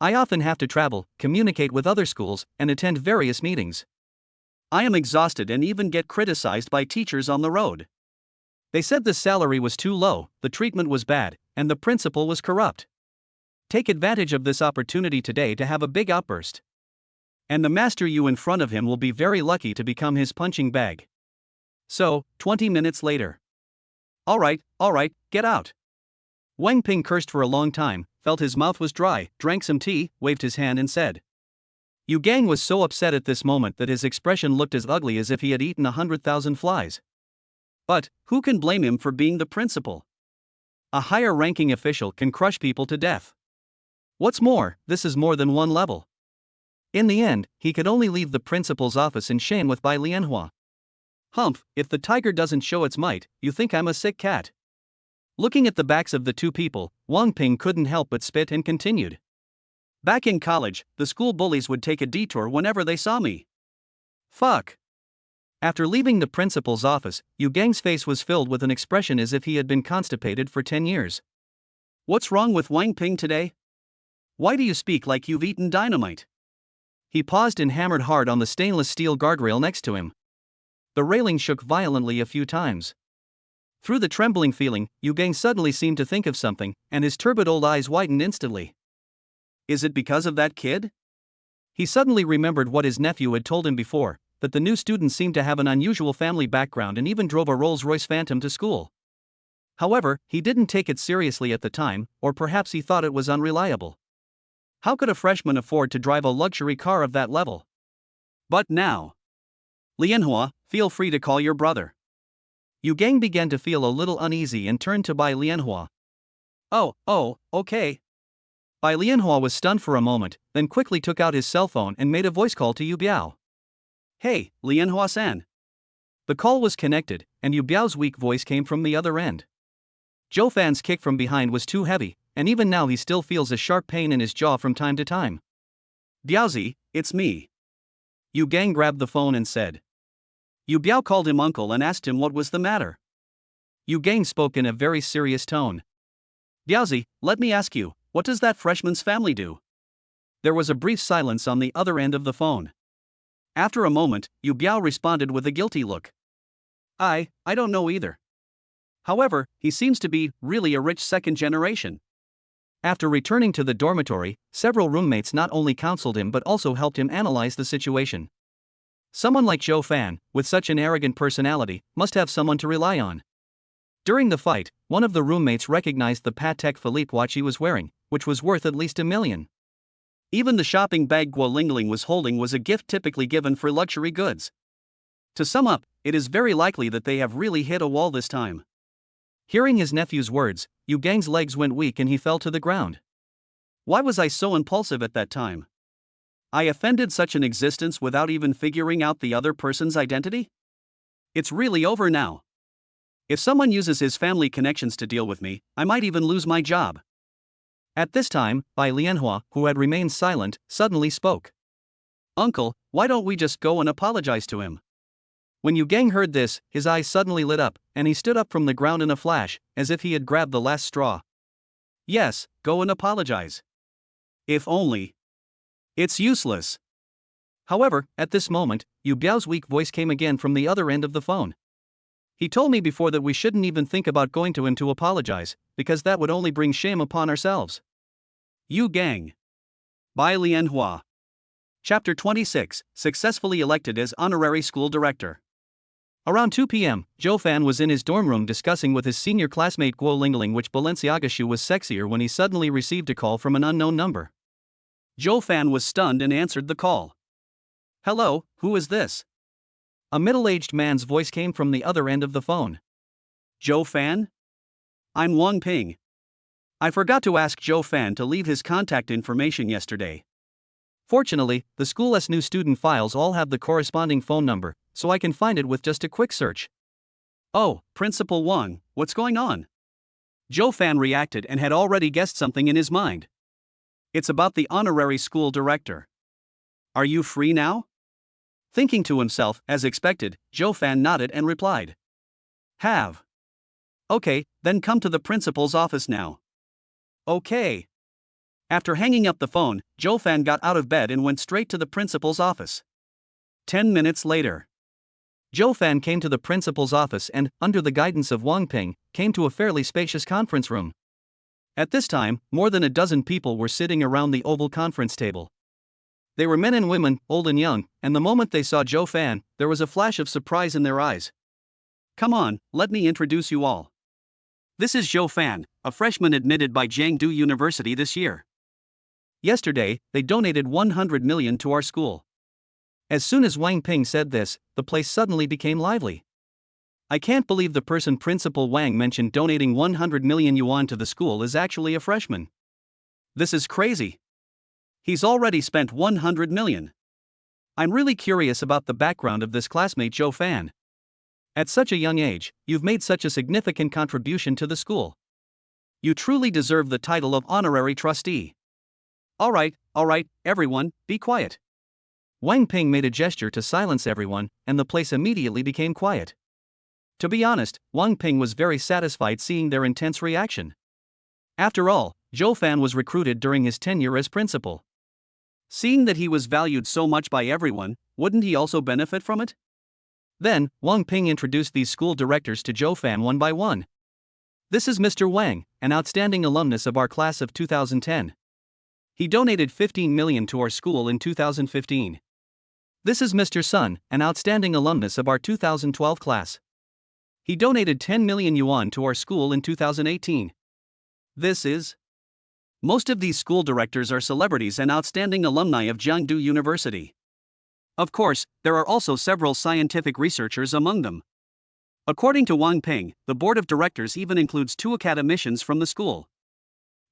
I often have to travel, communicate with other schools, and attend various meetings. I am exhausted and even get criticized by teachers on the road. They said the salary was too low, the treatment was bad, and the principal was corrupt. Take advantage of this opportunity today to have a big outburst. And the master you in front of him will be very lucky to become his punching bag. So, 20 minutes later. All right, get out. Wang Ping cursed for a long time, felt his mouth was dry, drank some tea, waved his hand and said. Yu Gang was so upset at this moment that his expression looked as ugly as if he had eaten 100,000 flies. But, who can blame him for being the principal? A higher-ranking official can crush people to death. What's more, this is more than one level. In the end, he could only leave the principal's office in shame with Bai Lianhua. Humph, if the tiger doesn't show its might, you think I'm a sick cat. Looking at the backs of the two people, Wang Ping couldn't help but spit and continued. Back in college, the school bullies would take a detour whenever they saw me. Fuck. After leaving the principal's office, Yu Gang's face was filled with an expression as if he had been constipated for 10 years. What's wrong with Wang Ping today? Why do you speak like you've eaten dynamite? He paused and hammered hard on the stainless steel guardrail next to him. The railing shook violently a few times. Through the trembling feeling, Yu Gang suddenly seemed to think of something, and his turbid old eyes widened instantly. Is it because of that kid? He suddenly remembered what his nephew had told him before, that the new student seemed to have an unusual family background and even drove a Rolls-Royce Phantom to school. However, he didn't take it seriously at the time, or perhaps he thought it was unreliable. How could a freshman afford to drive a luxury car of that level? But now. Lianhua, feel free to call your brother. Yu Gang began to feel a little uneasy and turned to Bai Lianhua. Oh, okay. Bai Lianhua was stunned for a moment, then quickly took out his cell phone and made a voice call to Yu Biao. Hey, Lianhua-san. The call was connected, and Yu Biao's weak voice came from the other end. Zhou Fan's kick from behind was too heavy, and even now he still feels a sharp pain in his jaw from time to time. Biaozi, it's me. Yu Gang grabbed the phone and said. Yu Biao called him uncle and asked him what was the matter. Yu Gang spoke in a very serious tone. Biaozi, let me ask you, what does that freshman's family do? There was a brief silence on the other end of the phone. After a moment, Yu Biao responded with a guilty look. I don't know either. However, he seems to be really a rich second generation. After returning to the dormitory, several roommates not only counseled him but also helped him analyze the situation. Someone like Zhou Fan, with such an arrogant personality, must have someone to rely on. During the fight, one of the roommates recognized the Patek Philippe watch he was wearing, which was worth at least $1 million. Even the shopping bag Gu Lingling was holding was a gift typically given for luxury goods. To sum up, it is very likely that they have really hit a wall this time. Hearing his nephew's words, Yu Gang's legs went weak and he fell to the ground. Why was I so impulsive at that time? I offended such an existence without even figuring out the other person's identity? It's really over now. If someone uses his family connections to deal with me, I might even lose my job. At this time, Bai Lianhua, who had remained silent, suddenly spoke. Uncle, why don't we just go and apologize to him? When Yu Gang heard this, his eyes suddenly lit up, and he stood up from the ground in a flash, as if he had grabbed the last straw. Yes, go and apologize. If only. It's useless. However, at this moment, Yu Biao's weak voice came again from the other end of the phone. He told me before that we shouldn't even think about going to him to apologize, because that would only bring shame upon ourselves. Yu Gang. Bai Lianhua. Chapter 26, Successfully Elected as Honorary School Director. Around 2 p.m., Zhou Fan was in his dorm room discussing with his senior classmate Gu Lingling which Balenciaga shoe was sexier when he suddenly received a call from an unknown number. Zhou Fan was stunned and answered the call. Hello, who is this? A middle-aged man's voice came from the other end of the phone. Zhou Fan? I'm Wang Ping. I forgot to ask Zhou Fan to leave his contact information yesterday. Fortunately, the school's new student files all have the corresponding phone number, so I can find it with just a quick search. Oh, Principal Wang, what's going on? Zhou Fan reacted and had already guessed something in his mind. It's about the honorary school director. Are you free now? Thinking to himself, as expected, Zhou Fan nodded and replied. Have. Okay, then come to the principal's office now. Okay. After hanging up the phone, Zhou Fan got out of bed and went straight to the principal's office. 10 minutes later. Zhou Fan came to the principal's office and, under the guidance of Wang Ping, came to a fairly spacious conference room. At this time, more than a dozen people were sitting around the oval conference table. They were men and women, old and young, and the moment they saw Zhou Fan, there was a flash of surprise in their eyes. Come on, let me introduce you all. This is Zhou Fan, a freshman admitted by Jiangdu University this year. Yesterday, they donated 100 million to our school. As soon as Wang Ping said this, the place suddenly became lively. I can't believe the person Principal Wang mentioned donating 100 million yuan to the school is actually a freshman. This is crazy. He's already spent 100 million. I'm really curious about the background of this classmate Zhou Fan. At such a young age, you've made such a significant contribution to the school. You truly deserve the title of honorary trustee. All right, everyone, be quiet. Wang Ping made a gesture to silence everyone, and the place immediately became quiet. To be honest, Wang Ping was very satisfied seeing their intense reaction. After all, Zhou Fan was recruited during his tenure as principal. Seeing that he was valued so much by everyone, wouldn't he also benefit from it? Then, Wang Ping introduced these school directors to Zhou Fan one by one. This is Mr. Wang, an outstanding alumnus of our class of 2010. He donated 15 million to our school in 2015. This is Mr. Sun, an outstanding alumnus of our 2012 class. He donated 10 million yuan to our school in 2018. This is... Most of these school directors are celebrities and outstanding alumni of Jiangdu University. Of course, there are also several scientific researchers among them. According to Wang Ping, the board of directors even includes 2 academicians from the school.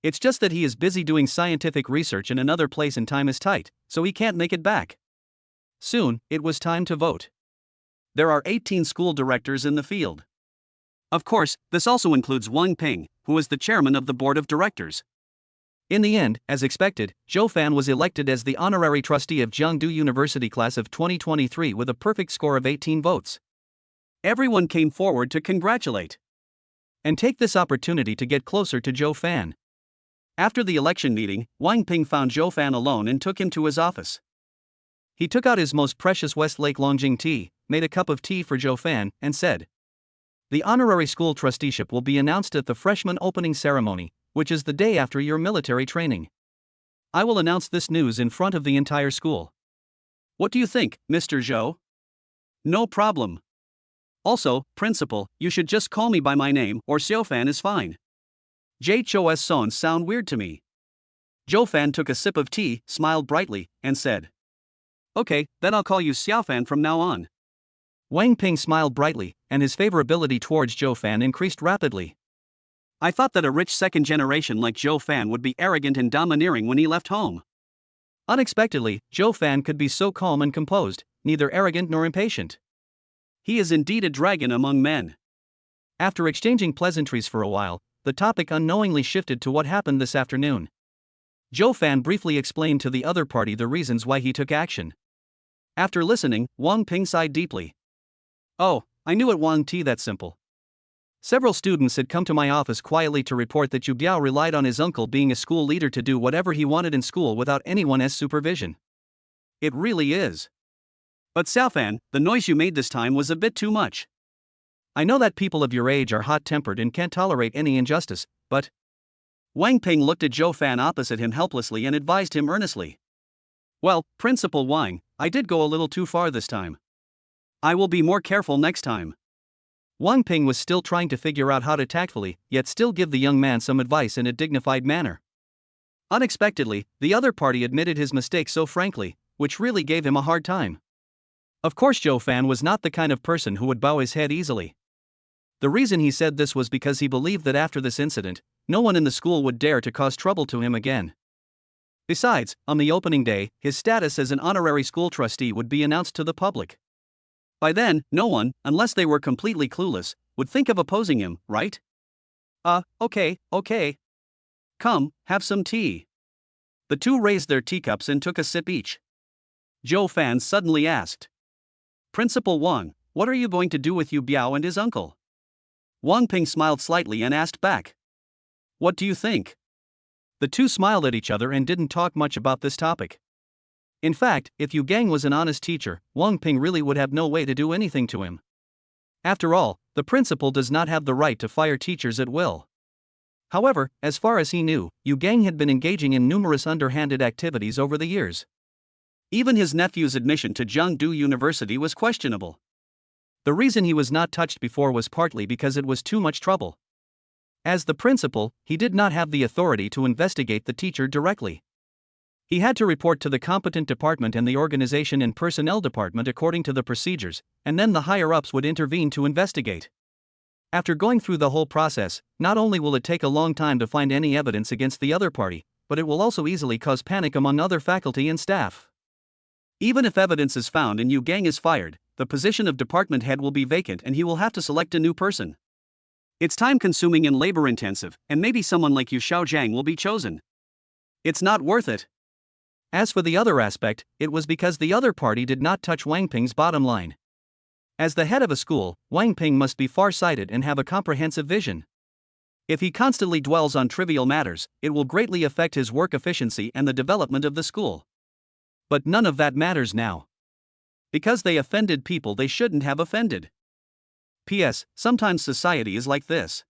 It's just that he is busy doing scientific research in another place and time is tight, so he can't make it back. Soon, it was time to vote. There are 18 school directors in the field. Of course, this also includes Wang Ping, who is the chairman of the board of directors. In the end, as expected, Zhou Fan was elected as the honorary trustee of Jiangdu University class of 2023 with a perfect score of 18 votes. Everyone came forward to congratulate and take this opportunity to get closer to Zhou Fan. After the election meeting, Wang Ping found Zhou Fan alone and took him to his office. He took out his most precious Westlake Longjing tea, made a cup of tea for Zhou Fan, and said, "The honorary school trusteeship will be announced at the freshman opening ceremony, which is the day after your military training. I will announce this news in front of the entire school. What do you think, Mr. Zhou?" "No problem. Also, principal, you should just call me by my name or Xiao Fan is fine. Jhos Sons sound weird to me." Zhou Fan took a sip of tea, smiled brightly, and said, "Okay, then I'll call you Xiao Fan from now on." Wang Ping smiled brightly, and his favorability towards Zhou Fan increased rapidly. I thought that a rich second generation like Zhou Fan would be arrogant and domineering when he left home. Unexpectedly, Zhou Fan could be so calm and composed, neither arrogant nor impatient. He is indeed a dragon among men. After exchanging pleasantries for a while, the topic unknowingly shifted to what happened this afternoon. Zhou Fan briefly explained to the other party the reasons why he took action. After listening, Wang Ping sighed deeply. Oh, I knew it wasn't that simple. Several students had come to my office quietly to report that Yuba relied on his uncle being a school leader to do whatever he wanted in school without anyone's supervision. It really is. But Xiaofan, the noise you made this time was a bit too much. I know that people of your age are hot-tempered and can't tolerate any injustice, but... Wang Ping looked at Zhou Fan opposite him helplessly and advised him earnestly. Well, Principal Wang, I did go a little too far this time. I will be more careful next time. Wang Ping was still trying to figure out how to tactfully, yet still give the young man some advice in a dignified manner. Unexpectedly, the other party admitted his mistake so frankly, which really gave him a hard time. Of course, Zhou Fan was not the kind of person who would bow his head easily. The reason he said this was because he believed that after this incident, no one in the school would dare to cause trouble to him again. Besides, on the opening day, his status as an honorary school trustee would be announced to the public. By then, no one, unless they were completely clueless, would think of opposing him, right? Okay. Come, have some tea. The two raised their teacups and took a sip each. Zhou Fan suddenly asked. Principal Wang, what are you going to do with Yu Biao and his uncle? Wang Ping smiled slightly and asked back. What do you think? The two smiled at each other and didn't talk much about this topic. In fact, if Yu Gang was an honest teacher, Wang Ping really would have no way to do anything to him. After all, the principal does not have the right to fire teachers at will. However, as far as he knew, Yu Gang had been engaging in numerous underhanded activities over the years. Even his nephew's admission to Zhengdu University was questionable. The reason he was not touched before was partly because it was too much trouble. As the principal, he did not have the authority to investigate the teacher directly. He had to report to the competent department and the organization and personnel department according to the procedures, and then the higher-ups would intervene to investigate. After going through the whole process, not only will it take a long time to find any evidence against the other party, but it will also easily cause panic among other faculty and staff. Even if evidence is found and Yu Gang is fired, the position of department head will be vacant and he will have to select a new person. It's time-consuming and labor-intensive, and maybe someone like Yu Xiaojiang will be chosen. It's not worth it. As for the other aspect, it was because the other party did not touch Wang Ping's bottom line. As the head of a school, Wang Ping must be far-sighted and have a comprehensive vision. If he constantly dwells on trivial matters, it will greatly affect his work efficiency and the development of the school. But none of that matters now. Because they offended people they shouldn't have offended. P.S. Sometimes society is like this.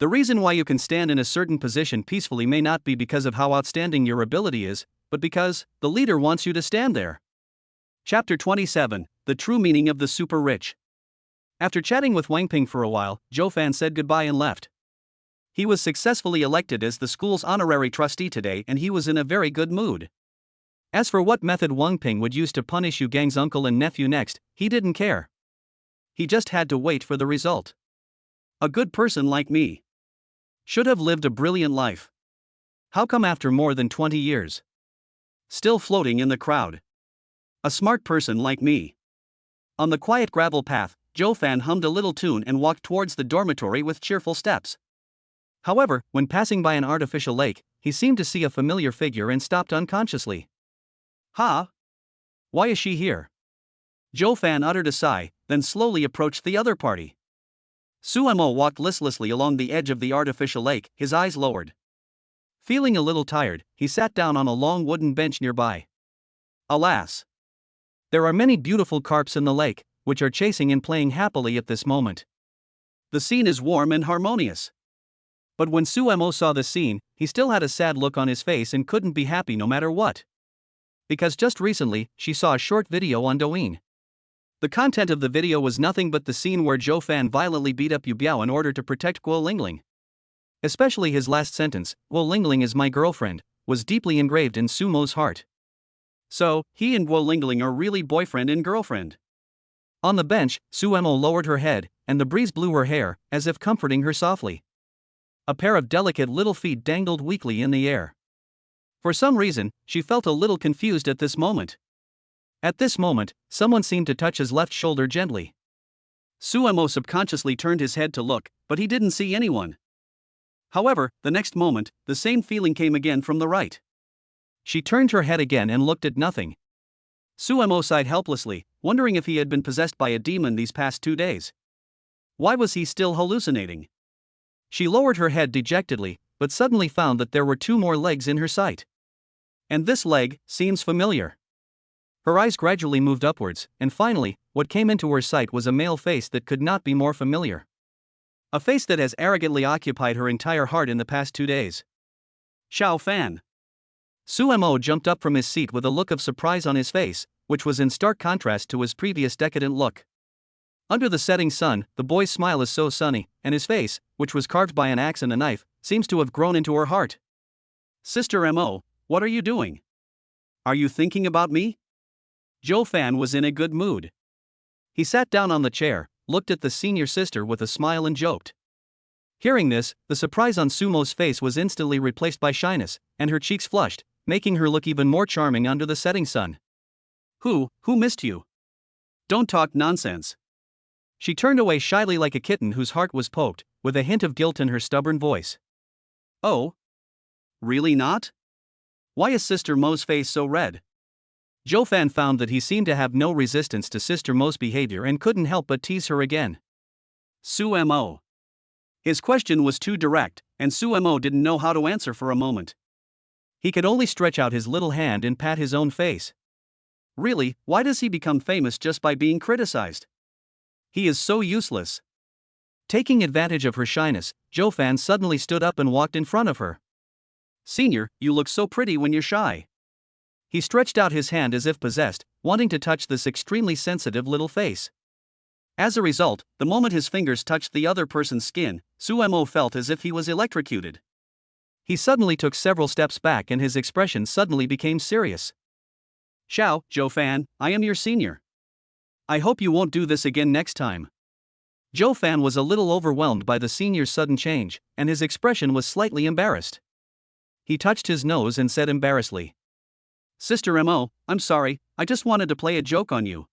The reason why you can stand in a certain position peacefully may not be because of how outstanding your ability is, but because the leader wants you to stand there. Chapter 27, The True Meaning of the Super Rich. After chatting with Wang Ping for a while, Zhou Fan said goodbye and left. He was successfully elected as the school's honorary trustee today and he was in a very good mood. As for what method Wang Ping would use to punish Yu Gang's uncle and nephew next, he didn't care. He just had to wait for the result. A good person like me should have lived a brilliant life. How come after more than 20 years? Still floating in the crowd. A smart person like me. On the quiet gravel path, Zhou Fan hummed a little tune and walked towards the dormitory with cheerful steps. However, when passing by an artificial lake, he seemed to see a familiar figure and stopped unconsciously. Ha! Why is she here? Zhou Fan uttered a sigh, then slowly approached the other party. Suemo walked listlessly along the edge of the artificial lake, his eyes lowered. Feeling a little tired, he sat down on a long wooden bench nearby. Alas! There are many beautiful carps in the lake, which are chasing and playing happily at this moment. The scene is warm and harmonious. But when Suemo saw the scene, he still had a sad look on his face and couldn't be happy no matter what. Because just recently, she saw a short video on Douyin. The content of the video was nothing but the scene where Zhou Fan violently beat up Yu Biao in order to protect Gu Lingling. Especially his last sentence, Gu Lingling is my girlfriend, was deeply engraved in Sumo's heart. So, he and Gu Lingling are really boyfriend and girlfriend. On the bench, Suemo lowered her head, and the breeze blew her hair, as if comforting her softly. A pair of delicate little feet dangled weakly in the air. For some reason, she felt a little confused at this moment. At this moment, someone seemed to touch his left shoulder gently. Suemo subconsciously turned his head to look, but he didn't see anyone. However, the next moment, the same feeling came again from the right. She turned her head again and looked at nothing. Suemo sighed helplessly, wondering if he had been possessed by a demon these past 2 days. Why was he still hallucinating? She lowered her head dejectedly, but suddenly found that there were 2 more legs in her sight. And this leg seems familiar. Her eyes gradually moved upwards, and finally, what came into her sight was a male face that could not be more familiar. A face that has arrogantly occupied her entire heart in the past 2 days. Xiao Fan. Suemo jumped up from his seat with a look of surprise on his face, which was in stark contrast to his previous decadent look. Under the setting sun, the boy's smile is so sunny, and his face, which was carved by an axe and a knife, seems to have grown into her heart. Sister Mo, what are you doing? Are you thinking about me? Zhou Fan was in a good mood. He sat down on the chair, looked at the senior sister with a smile and joked. Hearing this, the surprise on Sumo's face was instantly replaced by shyness, and her cheeks flushed, making her look even more charming under the setting sun. Who missed you? Don't talk nonsense. She turned away shyly like a kitten whose heart was poked, with a hint of guilt in her stubborn voice. Oh? Really not? Why is Sister Mo's face so red? Zhou Fan found that he seemed to have no resistance to Sister Mo's behavior and couldn't help but tease her again. Suemo. His question was too direct, and Suemo didn't know how to answer for a moment. He could only stretch out his little hand and pat his own face. Really, why does he become famous just by being criticized? He is so useless. Taking advantage of her shyness, Zhou Fan suddenly stood up and walked in front of her. Senior, you look so pretty when you're shy. He stretched out his hand as if possessed, wanting to touch this extremely sensitive little face. As a result, the moment his fingers touched the other person's skin, Suemo felt as if he was electrocuted. He suddenly took several steps back and his expression suddenly became serious. Zhou Fan, I am your senior. I hope you won't do this again next time. Zhou Fan was a little overwhelmed by the senior's sudden change, and his expression was slightly embarrassed. He touched his nose and said embarrassedly. Sister Mo, I'm sorry, I just wanted to play a joke on you.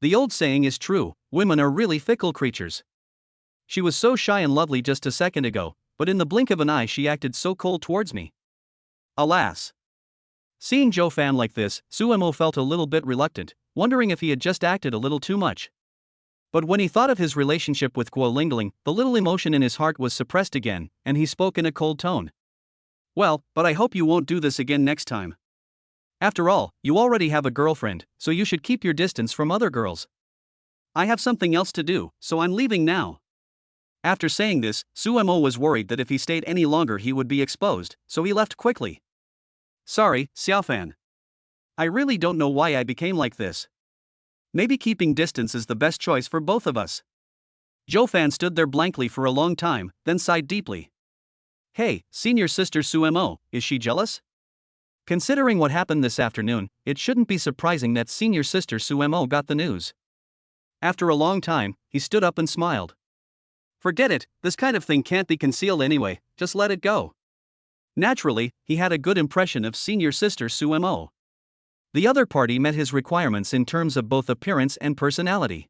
The old saying is true, women are really fickle creatures. She was so shy and lovely just a second ago, but in the blink of an eye she acted so cold towards me. Alas. Seeing Zhou Fan like this, Suemo felt a little bit reluctant, wondering if he had just acted a little too much. But when he thought of his relationship with Gu Lingling, the little emotion in his heart was suppressed again, and he spoke in a cold tone. Well, but I hope you won't do this again next time. After all, you already have a girlfriend, so you should keep your distance from other girls. I have something else to do, so I'm leaving now. After saying this, Suemo was worried that if he stayed any longer he would be exposed, so he left quickly. Sorry, Xiaofan. I really don't know why I became like this. Maybe keeping distance is the best choice for both of us. Zhou Fan stood there blankly for a long time, then sighed deeply. Hey, senior sister Suemo, is she jealous? Considering what happened this afternoon, it shouldn't be surprising that senior sister Suemo got the news. After a long time, he stood up and smiled. Forget it, this kind of thing can't be concealed anyway, just let it go. Naturally, he had a good impression of senior sister Suemo. The other party met his requirements in terms of both appearance and personality.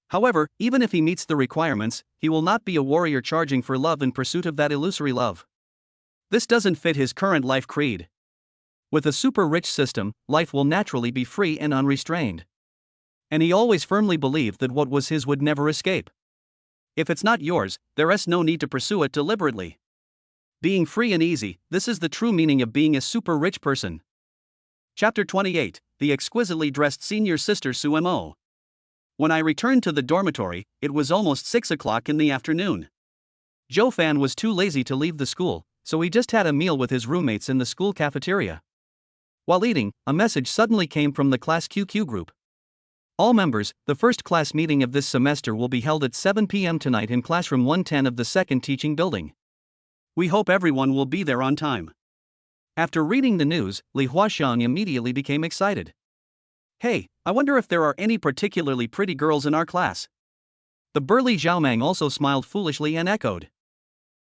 However, even if he meets the requirements, he will not be a warrior charging for love in pursuit of that illusory love. This doesn't fit his current life creed. With a super-rich system, life will naturally be free and unrestrained. And he always firmly believed that what was his would never escape. If it's not yours, there's no need to pursue it deliberately. Being free and easy, this is the true meaning of being a super-rich person. Chapter 28, The Exquisitely Dressed Senior Sister Suemo. When I returned to the dormitory, it was almost 6 o'clock in the afternoon. Zhou Fan was too lazy to leave the school, so he just had a meal with his roommates in the school cafeteria. While eating, a message suddenly came from the Class QQ group. All members, the first class meeting of this semester will be held at 7 p.m. tonight in classroom 110 of the second teaching building. We hope everyone will be there on time. After reading the news, Li Huaxiang immediately became excited. Hey, I wonder if there are any particularly pretty girls in our class. The burly Zhao Meng also smiled foolishly and echoed.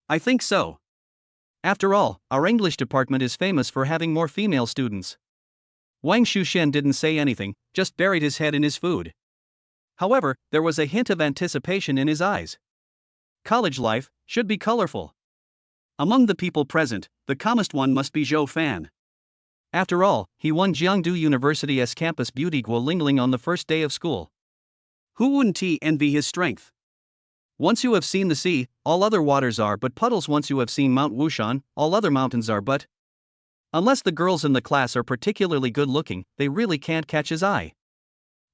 I think so. After all, our English department is famous for having more female students. Wang Shushen didn't say anything, just buried his head in his food. However, there was a hint of anticipation in his eyes. College life should be colorful. Among the people present, the calmest one must be Zhou Fan. After all, he won Jiangdu University's campus beauty Gu Lingling on the first day of school. Who wouldn't envy his strength? Once you have seen the sea, all other waters are but puddles. Once you have seen Mount Wushan, all other mountains are but. Unless the girls in the class are particularly good looking, they really can't catch his eye.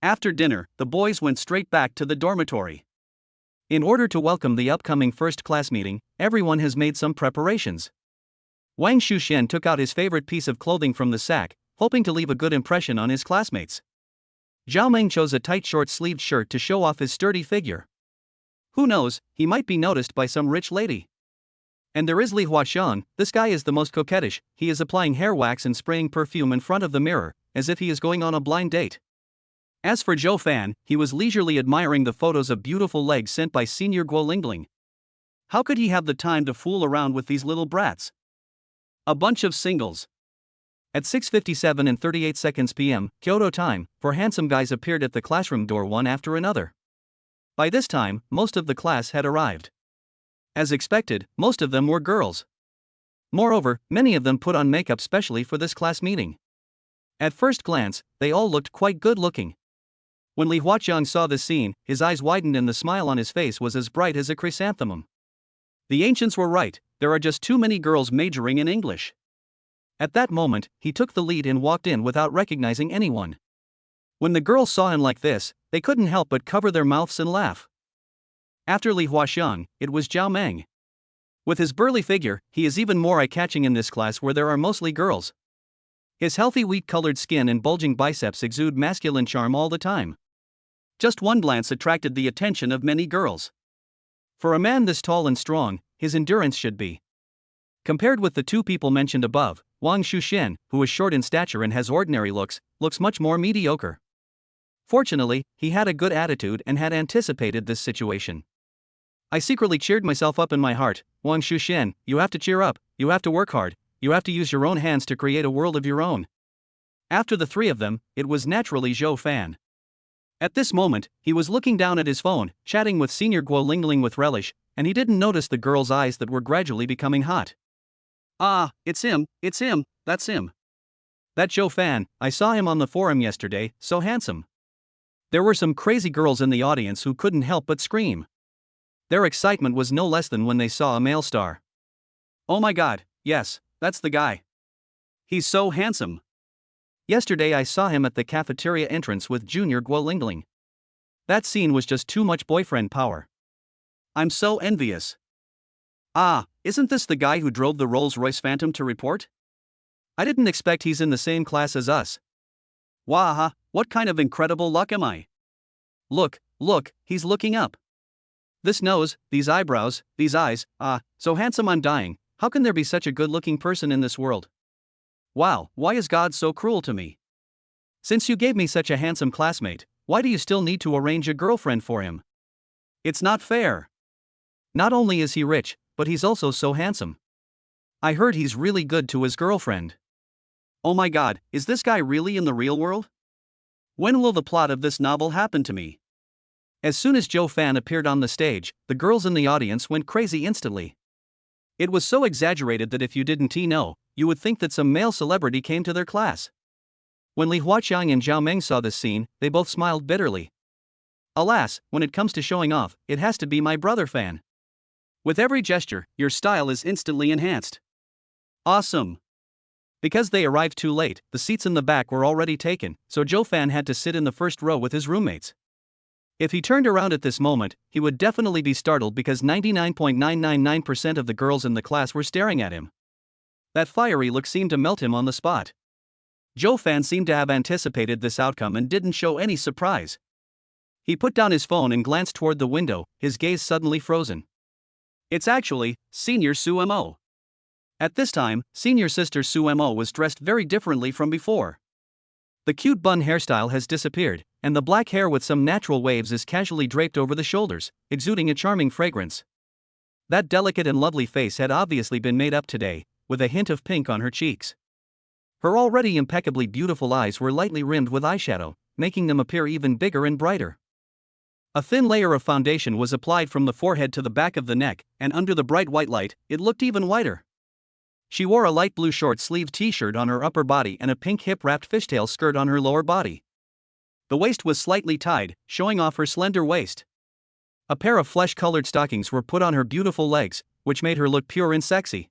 After dinner, the boys went straight back to the dormitory. In order to welcome the upcoming first class meeting, everyone has made some preparations. Wang Shushen took out his favorite piece of clothing from the sack, hoping to leave a good impression on his classmates. Zhao Meng chose a tight short-sleeved shirt to show off his sturdy figure. Who knows, he might be noticed by some rich lady. And there is Li Huaxiang. This guy is the most coquettish. He is applying hair wax and spraying perfume in front of the mirror, as if he is going on a blind date. As for Zhou Fan, he was leisurely admiring the photos of beautiful legs sent by Senior Gu Lingling. How could he have the time to fool around with these little brats? A bunch of singles. At 6:57 and 38 seconds p.m., Kyoto time, four handsome guys appeared at the classroom door one after another. By this time, most of the class had arrived. As expected, most of them were girls. Moreover, many of them put on makeup specially for this class meeting. At first glance, they all looked quite good looking. When Li Huaqiang saw this scene, his eyes widened and the smile on his face was as bright as a chrysanthemum. The ancients were right, there are just too many girls majoring in English. At that moment, he took the lead and walked in without recognizing anyone. When the girls saw him like this, they couldn't help but cover their mouths and laugh. After Li Huaxiang, it was Zhao Meng. With his burly figure, he is even more eye-catching in this class where there are mostly girls. His healthy wheat-colored skin and bulging biceps exude masculine charm all the time. Just one glance attracted the attention of many girls. For a man this tall and strong, his endurance should be. Compared with the two people mentioned above, Wang Shushen, who is short in stature and has ordinary looks, looks much more mediocre. Fortunately, he had a good attitude and had anticipated this situation. I secretly cheered myself up in my heart. Wang Shushen, you have to cheer up, you have to work hard, you have to use your own hands to create a world of your own. After the three of them, it was naturally Zhou Fan. At this moment, he was looking down at his phone, chatting with Senior Gu Lingling with relish, and he didn't notice the girl's eyes that were gradually becoming hot. Ah, it's him, that's him. That Zhou Fan, I saw him on the forum yesterday, so handsome. There were some crazy girls in the audience who couldn't help but scream. Their excitement was no less than when they saw a male star. Oh my god, yes, that's the guy. He's so handsome. Yesterday I saw him at the cafeteria entrance with Junior Gu Lingling. That scene was just too much boyfriend power. I'm so envious. Ah, isn't this the guy who drove the Rolls-Royce Phantom to report? I didn't expect he's in the same class as us. Waha, what kind of incredible luck am I? Look, he's looking up. This nose, these eyebrows, these eyes, so handsome I'm dying. How can there be such a good-looking person in this world? Wow, why is God so cruel to me? Since you gave me such a handsome classmate, why do you still need to arrange a girlfriend for him? It's not fair. Not only is he rich, but he's also so handsome. I heard he's really good to his girlfriend. Oh my god, is this guy really in the real world? When will the plot of this novel happen to me? As soon as Zhou Fan appeared on the stage, the girls in the audience went crazy instantly. It was so exaggerated that if you didn't know, you would think that some male celebrity came to their class. When Li Huaqiang and Zhao Meng saw this scene, they both smiled bitterly. Alas, when it comes to showing off, it has to be my brother Fan. With every gesture, your style is instantly enhanced. Awesome. Because they arrived too late, the seats in the back were already taken, so Zhou Fan had to sit in the first row with his roommates. If he turned around at this moment, he would definitely be startled because 99.999% of the girls in the class were staring at him. That fiery look seemed to melt him on the spot. Zhou Fan seemed to have anticipated this outcome and didn't show any surprise. He put down his phone and glanced toward the window, his gaze suddenly frozen. It's actually Senior Su Mo. At this time, Senior Sister Su Mo was dressed very differently from before. The cute bun hairstyle has disappeared, and the black hair with some natural waves is casually draped over the shoulders, exuding a charming fragrance. That delicate and lovely face had obviously been made up today, with a hint of pink on her cheeks. Her already impeccably beautiful eyes were lightly rimmed with eyeshadow, making them appear even bigger and brighter. A thin layer of foundation was applied from the forehead to the back of the neck, and under the bright white light, it looked even whiter. She wore a light blue short-sleeved t-shirt on her upper body and a pink hip-wrapped fishtail skirt on her lower body. The waist was slightly tied, showing off her slender waist. A pair of flesh-colored stockings were put on her beautiful legs, which made her look pure and sexy.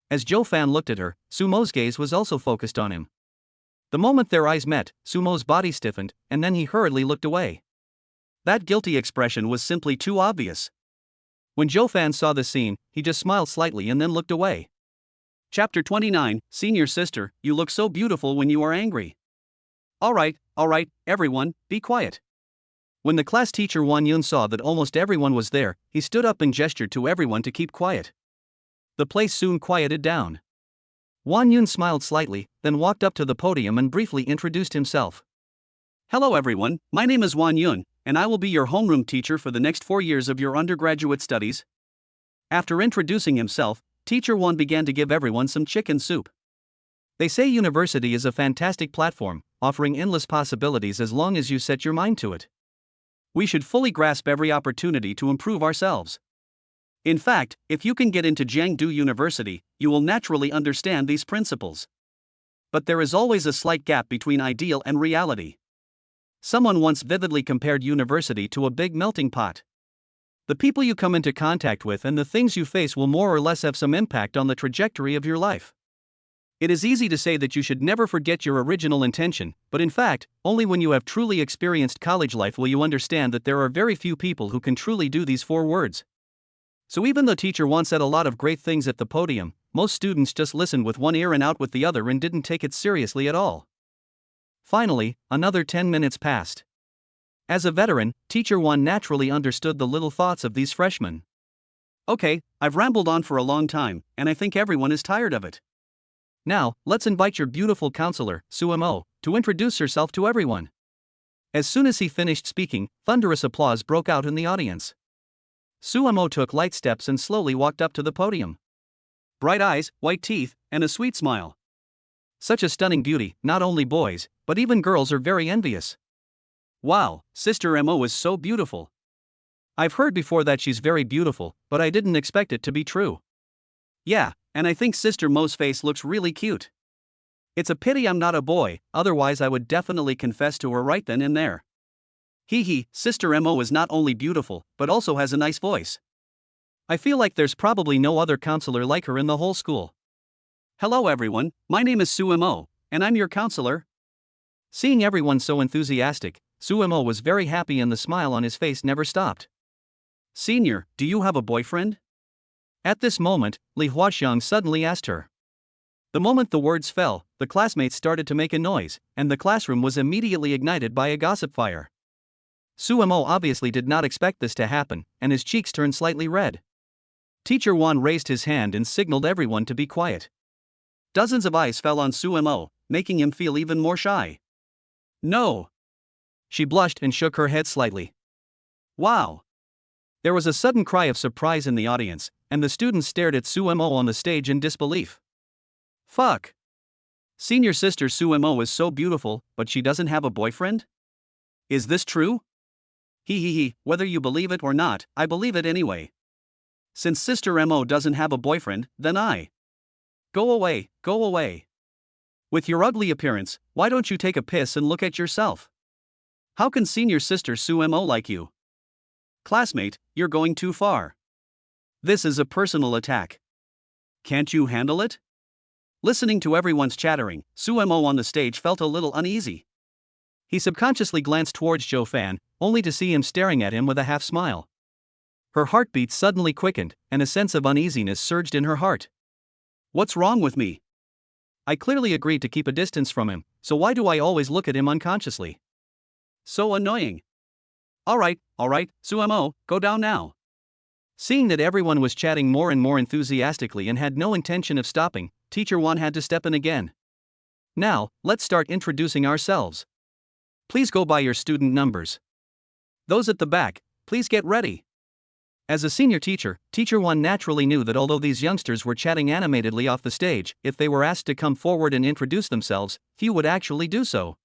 As Joe Fan looked at her, Sumo's gaze was also focused on him. The moment their eyes met, Sumo's body stiffened, and then he hurriedly looked away. That guilty expression was simply too obvious. When Joe Fan saw the scene, he just smiled slightly and then looked away. Chapter 29, Senior Sister, you look so beautiful when you are angry. All right, everyone, be quiet. When the class teacher Wan Yun saw that almost everyone was there, he stood up and gestured to everyone to keep quiet. The place soon quieted down. Wan Yun smiled slightly, then walked up to the podium and briefly introduced himself. Hello everyone, my name is Wan Yun, and I will be your homeroom teacher for the next 4 years of your undergraduate studies. After introducing himself, Teacher Wan began to give everyone some chicken soup. They say university is a fantastic platform, offering endless possibilities as long as you set your mind to it. We should fully grasp every opportunity to improve ourselves. In fact, if you can get into Jiangdu University, you will naturally understand these principles. But there is always a slight gap between ideal and reality. Someone once vividly compared university to a big melting pot. The people you come into contact with and the things you face will more or less have some impact on the trajectory of your life. It is easy to say that you should never forget your original intention, but in fact, only when you have truly experienced college life will you understand that there are very few people who can truly do these 4 words. So even though Teacher Wan said a lot of great things at the podium, most students just listened with one ear and out with the other and didn't take it seriously at all. Finally, another 10 minutes passed. As a veteran, Teacher Wan naturally understood the little thoughts of these freshmen. Okay, I've rambled on for a long time, and I think everyone is tired of it. Now, let's invite your beautiful counselor, Sumo, to introduce herself to everyone. As soon as he finished speaking, thunderous applause broke out in the audience. Sumo took light steps and slowly walked up to the podium. Bright eyes, white teeth, and a sweet smile. Such a stunning beauty, not only boys, but even girls are very envious. Wow, Sister Mo is so beautiful. I've heard before that she's very beautiful, but I didn't expect it to be true. Yeah, and I think Sister Mo's face looks really cute. It's a pity I'm not a boy, otherwise I would definitely confess to her right then and there. Hee, Sister Mo is not only beautiful, but also has a nice voice. I feel like there's probably no other counselor like her in the whole school. Hello everyone, my name is Sumo, and I'm your counselor. Seeing everyone so enthusiastic, Sumo was very happy and the smile on his face never stopped. Senior, do you have a boyfriend? At this moment, Li Huaxiang suddenly asked her. The moment the words fell, the classmates started to make a noise, and the classroom was immediately ignited by a gossip fire. Sumo obviously did not expect this to happen, and his cheeks turned slightly red. Teacher Wan raised his hand and signaled everyone to be quiet. Dozens of eyes fell on Sumo, making him feel even more shy. No! She blushed and shook her head slightly. Wow! There was a sudden cry of surprise in the audience, and the students stared at Sumo on the stage in disbelief. Fuck! Senior Sister Sumo is so beautiful, but she doesn't have a boyfriend? Is this true? Hee, whether you believe it or not, I believe it anyway. Since Sister Mo doesn't have a boyfriend, then I. Go away. With your ugly appearance, why don't you take a piss and look at yourself? How can Senior Sister Sumo like you? Classmate, you're going too far. This is a personal attack. Can't you handle it? Listening to everyone's chattering, Sumo on the stage felt a little uneasy. He subconsciously glanced towards Joe Fan, only to see him staring at him with a half smile. Her heartbeat suddenly quickened, and a sense of uneasiness surged in her heart. What's wrong with me? I clearly agreed to keep a distance from him, so why do I always look at him unconsciously? So annoying. Alright, Sumo, go down now. Seeing that everyone was chatting more and more enthusiastically and had no intention of stopping, Teacher Wan had to step in again. Now, let's start introducing ourselves. Please go by your student numbers. Those at the back, please get ready. As a senior teacher, Teacher 1 naturally knew that although these youngsters were chatting animatedly off the stage, if they were asked to come forward and introduce themselves, few would actually do so.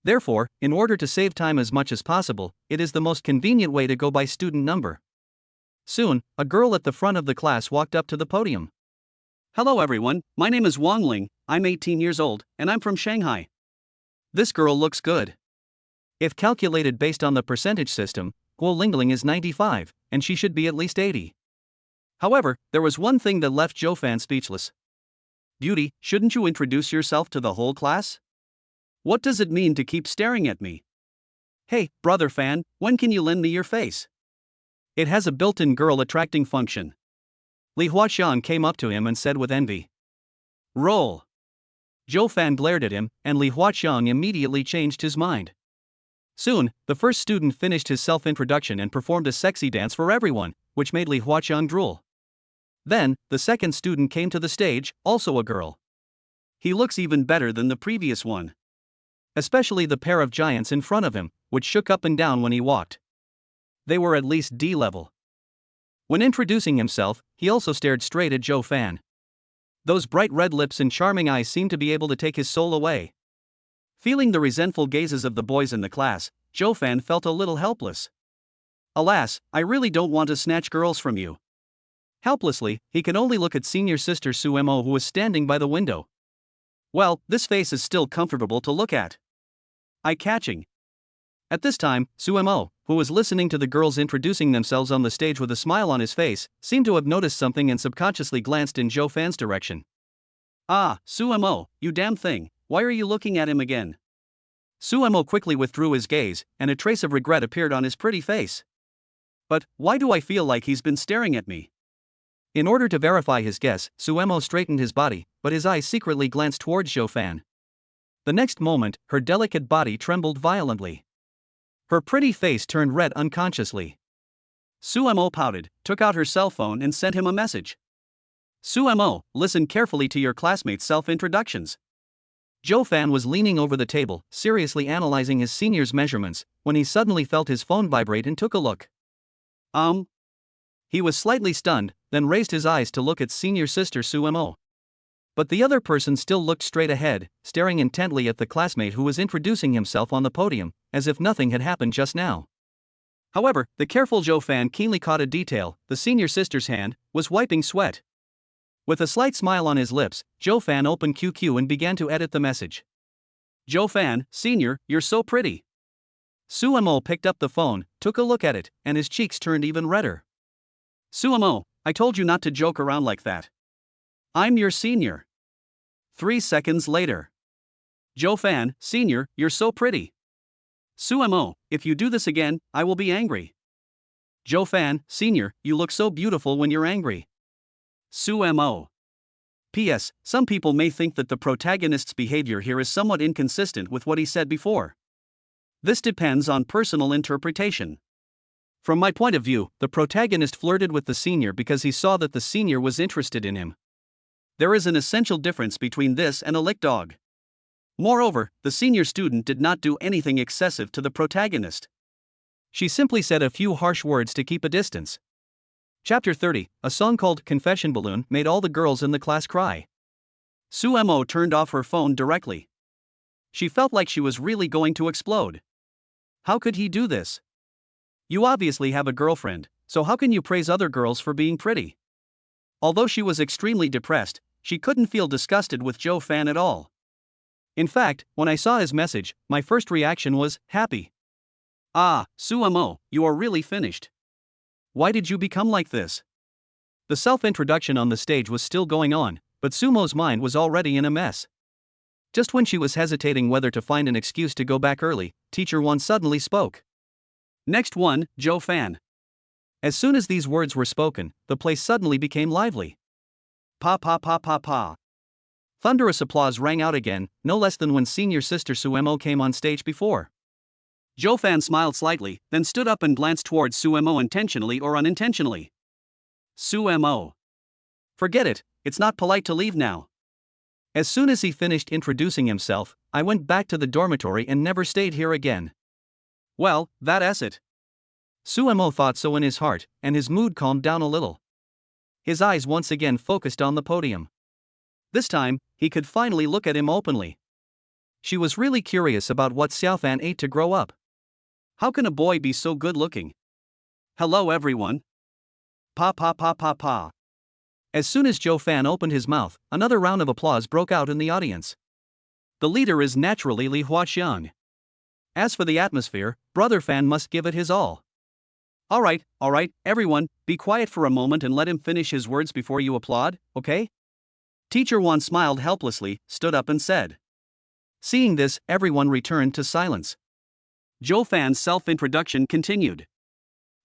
Therefore, in order to save time as much as possible, it is the most convenient way to go by student number. Soon, a girl at the front of the class walked up to the podium. Hello everyone, my name is Gu Lingling, I'm 18 years old, and I'm from Shanghai. This girl looks good. If calculated based on the percentage system, Gu Lingling is 95, and she should be at least 80. However, there was one thing that left Joe Fan speechless. Beauty, shouldn't you introduce yourself to the whole class? What does it mean to keep staring at me? Hey, brother Fan, when can you lend me your face? It has a built-in girl attracting function. Li Huaxiang came up to him and said with envy. Roll. Joe Fan glared at him, and Li Huaxiang immediately changed his mind. Soon, the first student finished his self-introduction and performed a sexy dance for everyone, which made Li Huaxiang drool. Then, the second student came to the stage, also a girl. He looks even better than the previous one. Especially the pair of giants in front of him, which shook up and down when he walked. They were at least D level. When introducing himself, he also stared straight at Joe Fan. Those bright red lips and charming eyes seemed to be able to take his soul away. Feeling the resentful gazes of the boys in the class, Joe Fan felt a little helpless. Alas, I really don't want to snatch girls from you. Helplessly, he could only look at senior sister Su Mo, who was standing by the window. Well, this face is still comfortable to look at. Eye-catching. At this time, Su Mo, who was listening to the girls introducing themselves on the stage with a smile on his face, seemed to have noticed something and subconsciously glanced in Joe Fan's direction. Ah, Su Mo, you damn thing, why are you looking at him again? Su Mo quickly withdrew his gaze, and a trace of regret appeared on his pretty face. But, why do I feel like he's been staring at me? In order to verify his guess, Su Mo straightened his body, but his eyes secretly glanced towards Joe Fan. The next moment, her delicate body trembled violently. Her pretty face turned red unconsciously. Su Mo pouted, took out her cell phone and sent him a message. Su Mo, listen carefully to your classmates' self-introductions. Joe Fan was leaning over the table, seriously analyzing his senior's measurements, when he suddenly felt his phone vibrate and took a look. He was slightly stunned, then raised his eyes to look at senior sister Su Mo. But the other person still looked straight ahead, staring intently at the classmate who was introducing himself on the podium, as if nothing had happened just now. However, the careful Joe Fan keenly caught a detail: the senior sister's hand was wiping sweat. With a slight smile on his lips, Joe Fan opened QQ and began to edit the message. Joe Fan, Senior, you're so pretty. Su Mo picked up the phone, took a look at it, and his cheeks turned even redder. Su Mo, I told you not to joke around like that. I'm your senior. 3 seconds later. Joe Fan, Senior, you're so pretty. Su Mo, if you do this again, I will be angry. Joe Fan, Senior, you look so beautiful when you're angry. Su Mo. P.S. Some people may think that the protagonist's behavior here is somewhat inconsistent with what he said before. This depends on personal interpretation. From my point of view, the protagonist flirted with the senior because he saw that the senior was interested in him. There is an essential difference between this and a lick dog. Moreover, the senior student did not do anything excessive to the protagonist. She simply said a few harsh words to keep a distance. Chapter 30, a song called Confession Balloon made all the girls in the class cry. Su Mo turned off her phone directly. She felt like she was really going to explode. How could he do this? You obviously have a girlfriend, so how can you praise other girls for being pretty? Although she was extremely depressed, she couldn't feel disgusted with Joe Fan at all. In fact, when I saw his message, my first reaction was happy. Ah, Su Mo, you are really finished. Why did you become like this? The self-introduction on the stage was still going on, but Sumo's mind was already in a mess. Just when she was hesitating whether to find an excuse to go back early, Teacher 1 suddenly spoke. Next one, Joe Fan. As soon as these words were spoken, the place suddenly became lively. Pa pa pa pa pa. Thunderous applause rang out again, no less than when senior sister Su Mo came on stage before. Joe Fan smiled slightly, then stood up and glanced towards Su Mo intentionally or unintentionally. Su Mo. Forget it, it's not polite to leave now. As soon as he finished introducing himself, I went back to the dormitory and never stayed here again. Well, that's it. Suemo thought so in his heart, and his mood calmed down a little. His eyes once again focused on the podium. This time, he could finally look at him openly. She was really curious about what Xiaofan ate to grow up. How can a boy be so good looking? Hello everyone. Pa pa pa pa pa. As soon as Zhou Fan opened his mouth, another round of applause broke out in the audience. The leader is naturally Li Huaxiang. As for the atmosphere, Brother Fan must give it his all. Alright, everyone, be quiet for a moment and let him finish his words before you applaud, okay? Teacher Wan smiled helplessly, stood up and said. Seeing this, everyone returned to silence. Zhou Fan's self-introduction continued.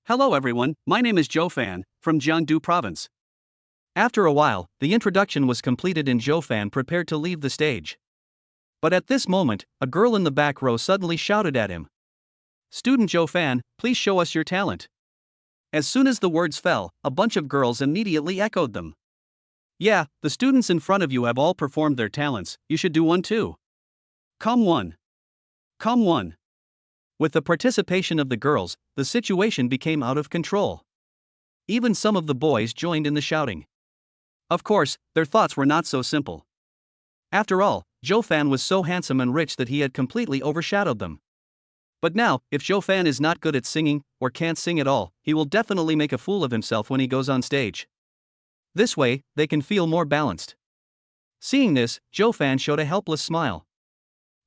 Hello everyone, my name is Zhou Fan, from Jiangdu province. After a while, the introduction was completed and Zhou Fan prepared to leave the stage. But at this moment, a girl in the back row suddenly shouted at him. Student Zhou Fan, please show us your talent. As soon as the words fell, a bunch of girls immediately echoed them. Yeah, the students in front of you have all performed their talents, you should do one too. Come one. With the participation of the girls, the situation became out of control. Even some of the boys joined in the shouting. Of course, their thoughts were not so simple. After all, Zhou Fan was so handsome and rich that he had completely overshadowed them. But now, if Zhou Fan is not good at singing, or can't sing at all, he will definitely make a fool of himself when he goes on stage. This way, they can feel more balanced. Seeing this, Zhou Fan showed a helpless smile.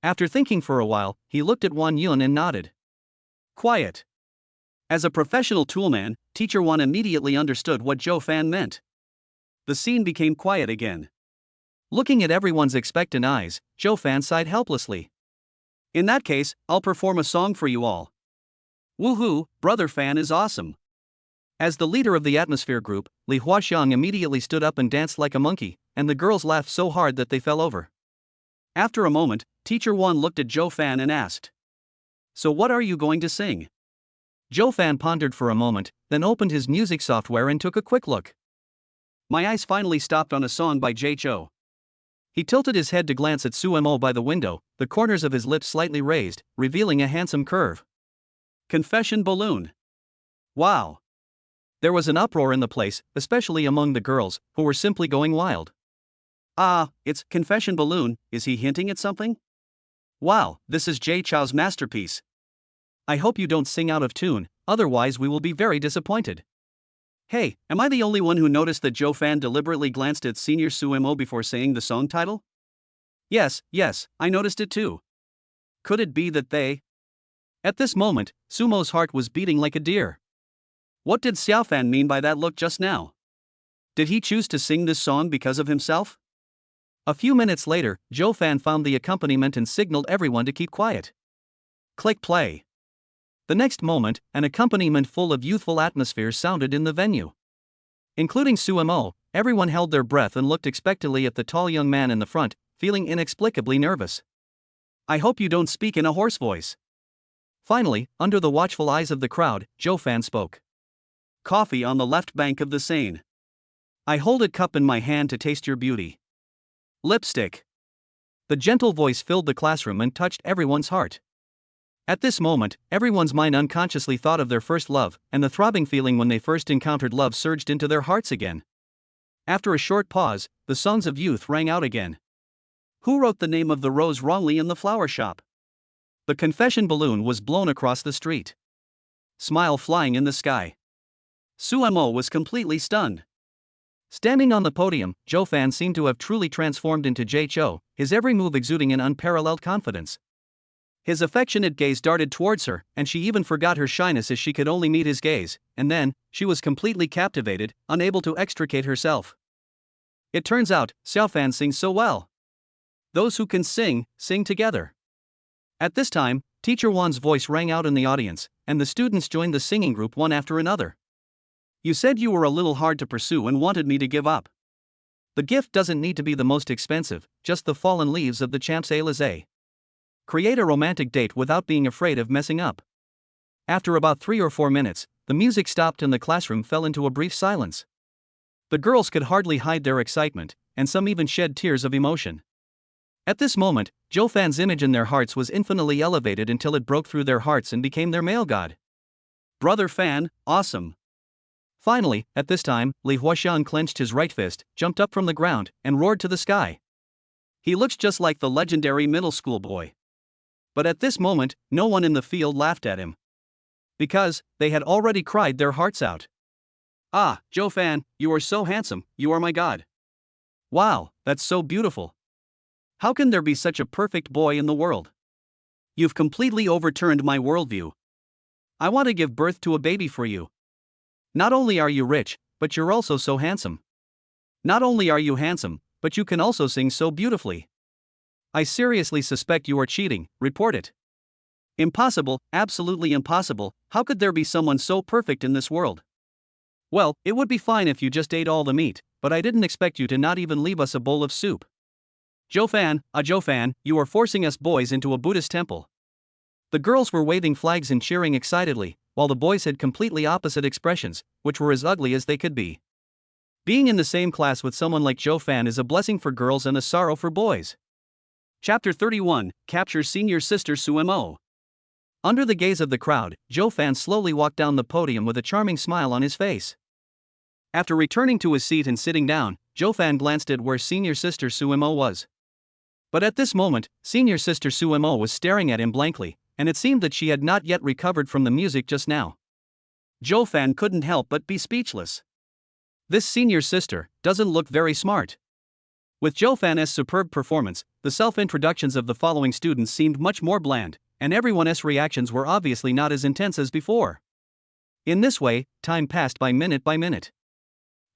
After thinking for a while, he looked at Wan Yun and nodded. Quiet. As a professional toolman, Teacher Wan immediately understood what Zhou Fan meant. The scene became quiet again. Looking at everyone's expectant eyes, Zhou Fan sighed helplessly. In that case, I'll perform a song for you all. Woohoo, Brother Fan is awesome. As the leader of the atmosphere group, Li Huaxiang immediately stood up and danced like a monkey, and the girls laughed so hard that they fell over. After a moment, Teacher Wan looked at Zhou Fan and asked. So what are you going to sing? Zhou Fan pondered for a moment, then opened his music software and took a quick look. My eyes finally stopped on a song by Jay Chou. He tilted his head to glance at Suemo by the window, the corners of his lips slightly raised, revealing a handsome curve. Confession balloon. Wow. There was an uproar in the place, especially among the girls, who were simply going wild. Ah, it's Confession Balloon, is he hinting at something? Wow, this is Jay Chou's masterpiece. I hope you don't sing out of tune, otherwise we will be very disappointed. Hey, am I the only one who noticed that Zhou Fan deliberately glanced at Senior Suemo before saying the song title? Yes, I noticed it too. Could it be that they... At this moment, Sumo's heart was beating like a deer. What did Xiaofan mean by that look just now? Did he choose to sing this song because of himself? A few minutes later, Zhou Fan found the accompaniment and signaled everyone to keep quiet. Click play. The next moment, an accompaniment full of youthful atmosphere sounded in the venue. Including Suemo, everyone held their breath and looked expectantly at the tall young man in the front, feeling inexplicably nervous. I hope you don't speak in a hoarse voice. Finally, under the watchful eyes of the crowd, Zhou Fan spoke. Coffee on the left bank of the Seine. I hold a cup in my hand to taste your beauty. Lipstick. The gentle voice filled the classroom and touched everyone's heart. At this moment, everyone's mind unconsciously thought of their first love, and the throbbing feeling when they first encountered love surged into their hearts again. After a short pause, the songs of youth rang out again. Who wrote the name of the rose wrongly in the flower shop? The confession balloon was blown across the street. Smile flying in the sky. Suemo was completely stunned. Standing on the podium, Zhou Fan seemed to have truly transformed into Jay Chou, his every move exuding an unparalleled confidence. His affectionate gaze darted towards her, and she even forgot her shyness as she could only meet his gaze, and then, she was completely captivated, unable to extricate herself. It turns out, Xiaofan sings so well. Those who can sing, sing together. At this time, Teacher Wan's voice rang out in the audience, and the students joined the singing group one after another. You said you were a little hard to pursue and wanted me to give up. The gift doesn't need to be the most expensive, just the fallen leaves of the Champs-Élysées. Create a romantic date without being afraid of messing up. After about 3 or 4 minutes, the music stopped and the classroom fell into a brief silence. The girls could hardly hide their excitement, and some even shed tears of emotion. At this moment, Joe Fan's image in their hearts was infinitely elevated until it broke through their hearts and became their male god. Brother Fan, awesome. Finally, at this time, Li Huaxiang clenched his right fist, jumped up from the ground, and roared to the sky. He looks just like the legendary middle school boy. But at this moment, no one in the field laughed at him. Because they had already cried their hearts out. Ah, Joe Fan, you are so handsome, you are my god. Wow, that's so beautiful. How can there be such a perfect boy in the world? You've completely overturned my worldview. I want to give birth to a baby for you. Not only are you rich, but you're also so handsome. Not only are you handsome, but you can also sing so beautifully. I seriously suspect you are cheating, report it. Impossible, absolutely impossible, how could there be someone so perfect in this world? Well, it would be fine if you just ate all the meat, but I didn't expect you to not even leave us a bowl of soup. Joe Fan, you are forcing us boys into a Buddhist temple. The girls were waving flags and cheering excitedly, while the boys had completely opposite expressions, which were as ugly as they could be. Being in the same class with someone like Joe Fan is a blessing for girls and a sorrow for boys. Chapter 31, Captures Senior Sister Sumo. Under the gaze of the crowd, Joe Fan slowly walked down the podium with a charming smile on his face. After returning to his seat and sitting down, Joe Fan glanced at where Senior Sister Sumo was. But at this moment, Senior Sister Sumo was staring at him blankly, and it seemed that she had not yet recovered from the music just now. Joe Fan couldn't help but be speechless. This senior sister doesn't look very smart. With Joe Fan's superb performance, the self-introductions of the following students seemed much more bland, and everyone's reactions were obviously not as intense as before. In this way, time passed by minute by minute.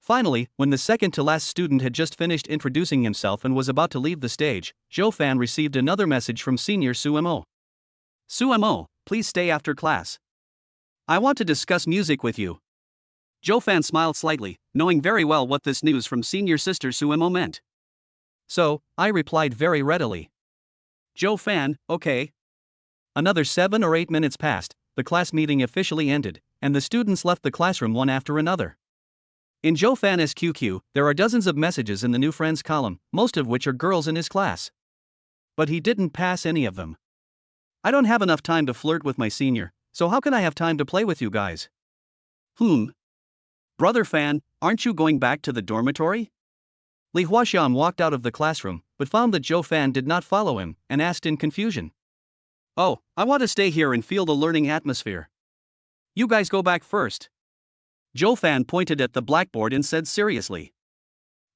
Finally, when the second-to-last student had just finished introducing himself and was about to leave the stage, Joe Fan received another message from Senior Sumo. Sumo, please stay after class. I want to discuss music with you. Joe Fan smiled slightly, knowing very well what this news from Senior Sister Sumo meant. So, I replied very readily. Joe Fan, okay. Another 7 or 8 minutes passed, the class meeting officially ended, and the students left the classroom one after another. In Joe Fan's QQ, there are dozens of messages in the new friends column, most of which are girls in his class. But he didn't pass any of them. I don't have enough time to flirt with my senior, so how can I have time to play with you guys? Brother Fan, aren't you going back to the dormitory? Li Huaxiang walked out of the classroom, but found that Joe Fan did not follow him, and asked in confusion. Oh, I want to stay here and feel the learning atmosphere. You guys go back first. Joe Fan pointed at the blackboard and said seriously.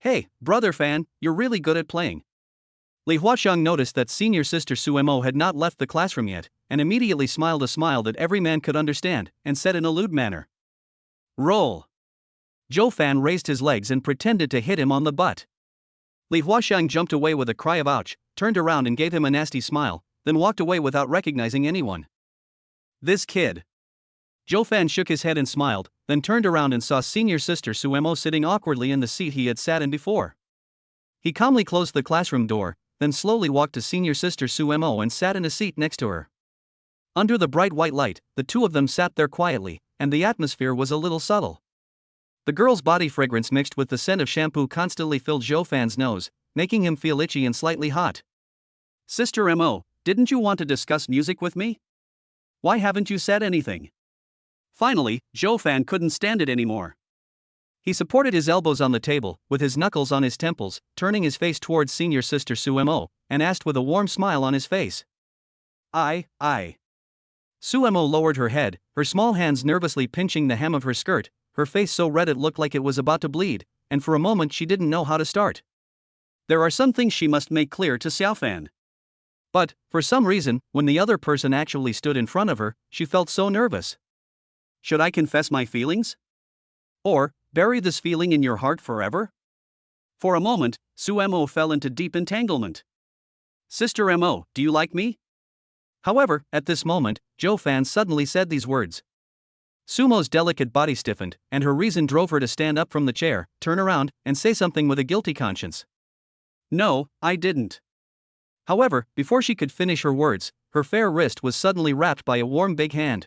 Hey, Brother Fan, you're really good at playing. Li Huaxiang noticed that Senior Sister Sumo had not left the classroom yet, and immediately smiled a smile that every man could understand, and said in a lewd manner. Roll. Joe Fan raised his legs and pretended to hit him on the butt. Li Huaxiang jumped away with a cry of ouch, turned around and gave him a nasty smile, then walked away without recognizing anyone. This kid. Joe Fan shook his head and smiled, then turned around and saw Senior Sister Sumo sitting awkwardly in the seat he had sat in before. He calmly closed the classroom door, then slowly walked to Senior Sister Sumo and sat in a seat next to her. Under the bright white light, the two of them sat there quietly, and the atmosphere was a little subtle. The girl's body fragrance mixed with the scent of shampoo constantly filled Joe Fan's nose, making him feel itchy and slightly hot. Sister Mo, didn't you want to discuss music with me? Why haven't you said anything? Finally, Joe Fan couldn't stand it anymore. He supported his elbows on the table, with his knuckles on his temples, turning his face towards Senior Sister Sumo, and asked with a warm smile on his face. I. Sumo lowered her head, her small hands nervously pinching the hem of her skirt, her face so red it looked like it was about to bleed, and for a moment she didn't know how to start. There are some things she must make clear to Xiao Fan. But, for some reason, when the other person actually stood in front of her, she felt so nervous. Should I confess my feelings? Or, bury this feeling in your heart forever? For a moment, Sumo fell into deep entanglement. Sister Mo, do you like me? However, at this moment, Joe Fan suddenly said these words. Sumo's delicate body stiffened, and her reason drove her to stand up from the chair, turn around, and say something with a guilty conscience. No, I didn't. However, before she could finish her words, her fair wrist was suddenly wrapped by a warm big hand.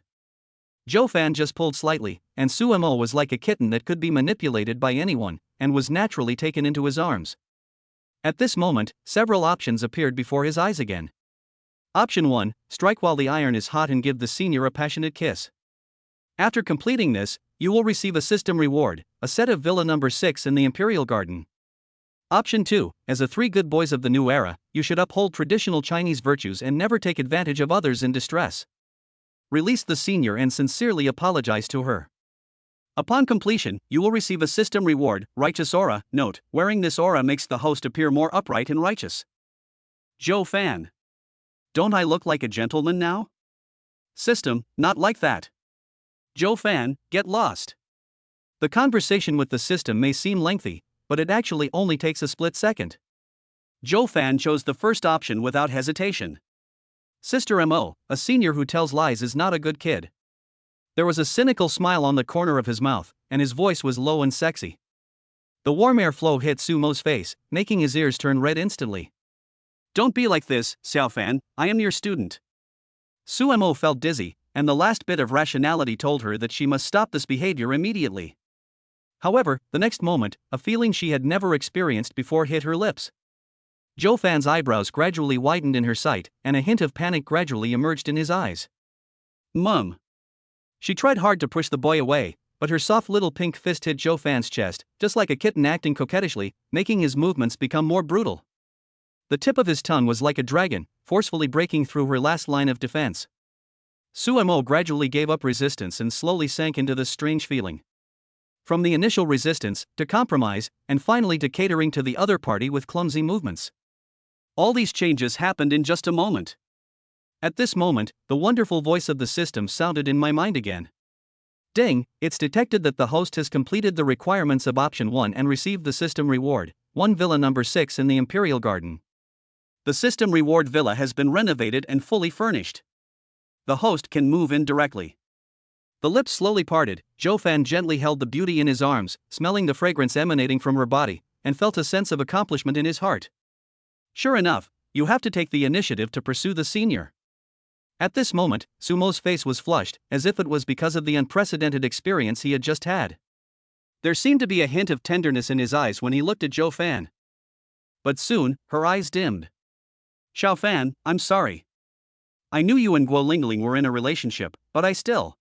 Joe Fan just pulled slightly, and Sumo was like a kitten that could be manipulated by anyone, and was naturally taken into his arms. At this moment, several options appeared before his eyes again. Option 1, strike while the iron is hot and give the senior a passionate kiss. After completing this, you will receive a system reward, a set of Villa number 6 in the Imperial Garden. Option 2, as a 3 good boys of the new era, you should uphold traditional Chinese virtues and never take advantage of others in distress. Release the senior and sincerely apologize to her. Upon completion, you will receive a system reward, Righteous Aura. Note, wearing this aura makes the host appear more upright and righteous. Joe Fan. Don't I look like a gentleman now? System, not like that. Joe Fan, get lost. The conversation with the system may seem lengthy, but it actually only takes a split second. Joe Fan chose the first option without hesitation. Sister Mo, a senior who tells lies is not a good kid. There was a cynical smile on the corner of his mouth, and his voice was low and sexy. The warm air flow hit Sumo's face, making his ears turn red instantly. Don't be like this, Xiao Fan, I am your student. Sumo felt dizzy, and the last bit of rationality told her that she must stop this behavior immediately. However, the next moment, a feeling she had never experienced before hit her lips. Joe Fan's eyebrows gradually widened in her sight, and a hint of panic gradually emerged in his eyes. Mum. She tried hard to push the boy away, but her soft little pink fist hit Joe Fan's chest, just like a kitten acting coquettishly, making his movements become more brutal. The tip of his tongue was like a dragon, forcefully breaking through her last line of defense. Sumo gradually gave up resistance and slowly sank into this strange feeling. From the initial resistance, to compromise, and finally to catering to the other party with clumsy movements. All these changes happened in just a moment. At this moment, the wonderful voice of the system sounded in my mind again. Ding, it's detected that the host has completed the requirements of option 1 and received the system reward, 1 Villa number 6 in the Imperial Garden. The system reward villa has been renovated and fully furnished. The host can move in directly. The lips slowly parted, Joe Fan gently held the beauty in his arms, smelling the fragrance emanating from her body, and felt a sense of accomplishment in his heart. Sure enough, you have to take the initiative to pursue the senior. At this moment, Sumo's face was flushed, as if it was because of the unprecedented experience he had just had. There seemed to be a hint of tenderness in his eyes when he looked at Joe Fan. But soon, her eyes dimmed. Xiao Fan, I'm sorry. I knew you and Gu Lingling were in a relationship, but I still.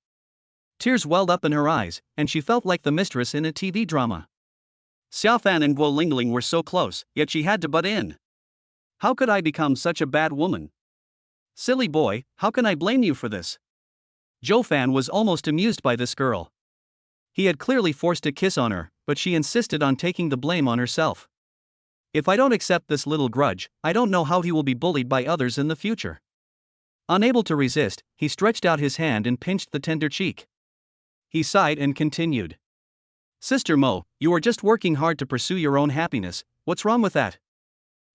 Tears welled up in her eyes, and she felt like the mistress in a TV drama. Xiao Fan and Gu Lingling were so close, yet she had to butt in. How could I become such a bad woman? Silly boy, how can I blame you for this? Joe Fan was almost amused by this girl. He had clearly forced a kiss on her, but she insisted on taking the blame on herself. If I don't accept this little grudge, I don't know how he will be bullied by others in the future. Unable to resist, he stretched out his hand and pinched the tender cheek. He sighed and continued. Sister Mo, you are just working hard to pursue your own happiness, what's wrong with that?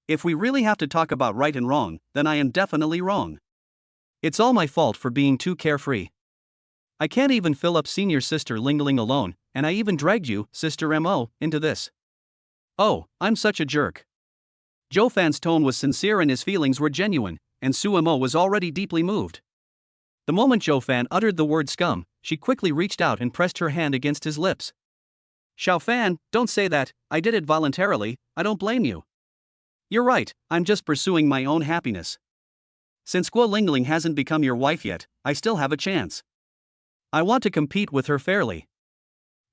If we really have to talk about right and wrong, then I am definitely wrong. It's all my fault for being too carefree. I can't even fill up senior sister Lingling alone, and I even dragged you, Sister Mo, into this. Oh, I'm such a jerk. Joe Fan's tone was sincere and his feelings were genuine, and Sumo was already deeply moved. The moment Joe Fan uttered the word scum, she quickly reached out and pressed her hand against his lips. Xiao Fan, don't say that, I did it voluntarily, I don't blame you. You're right, I'm just pursuing my own happiness. Since Gu Lingling hasn't become your wife yet, I still have a chance. I want to compete with her fairly.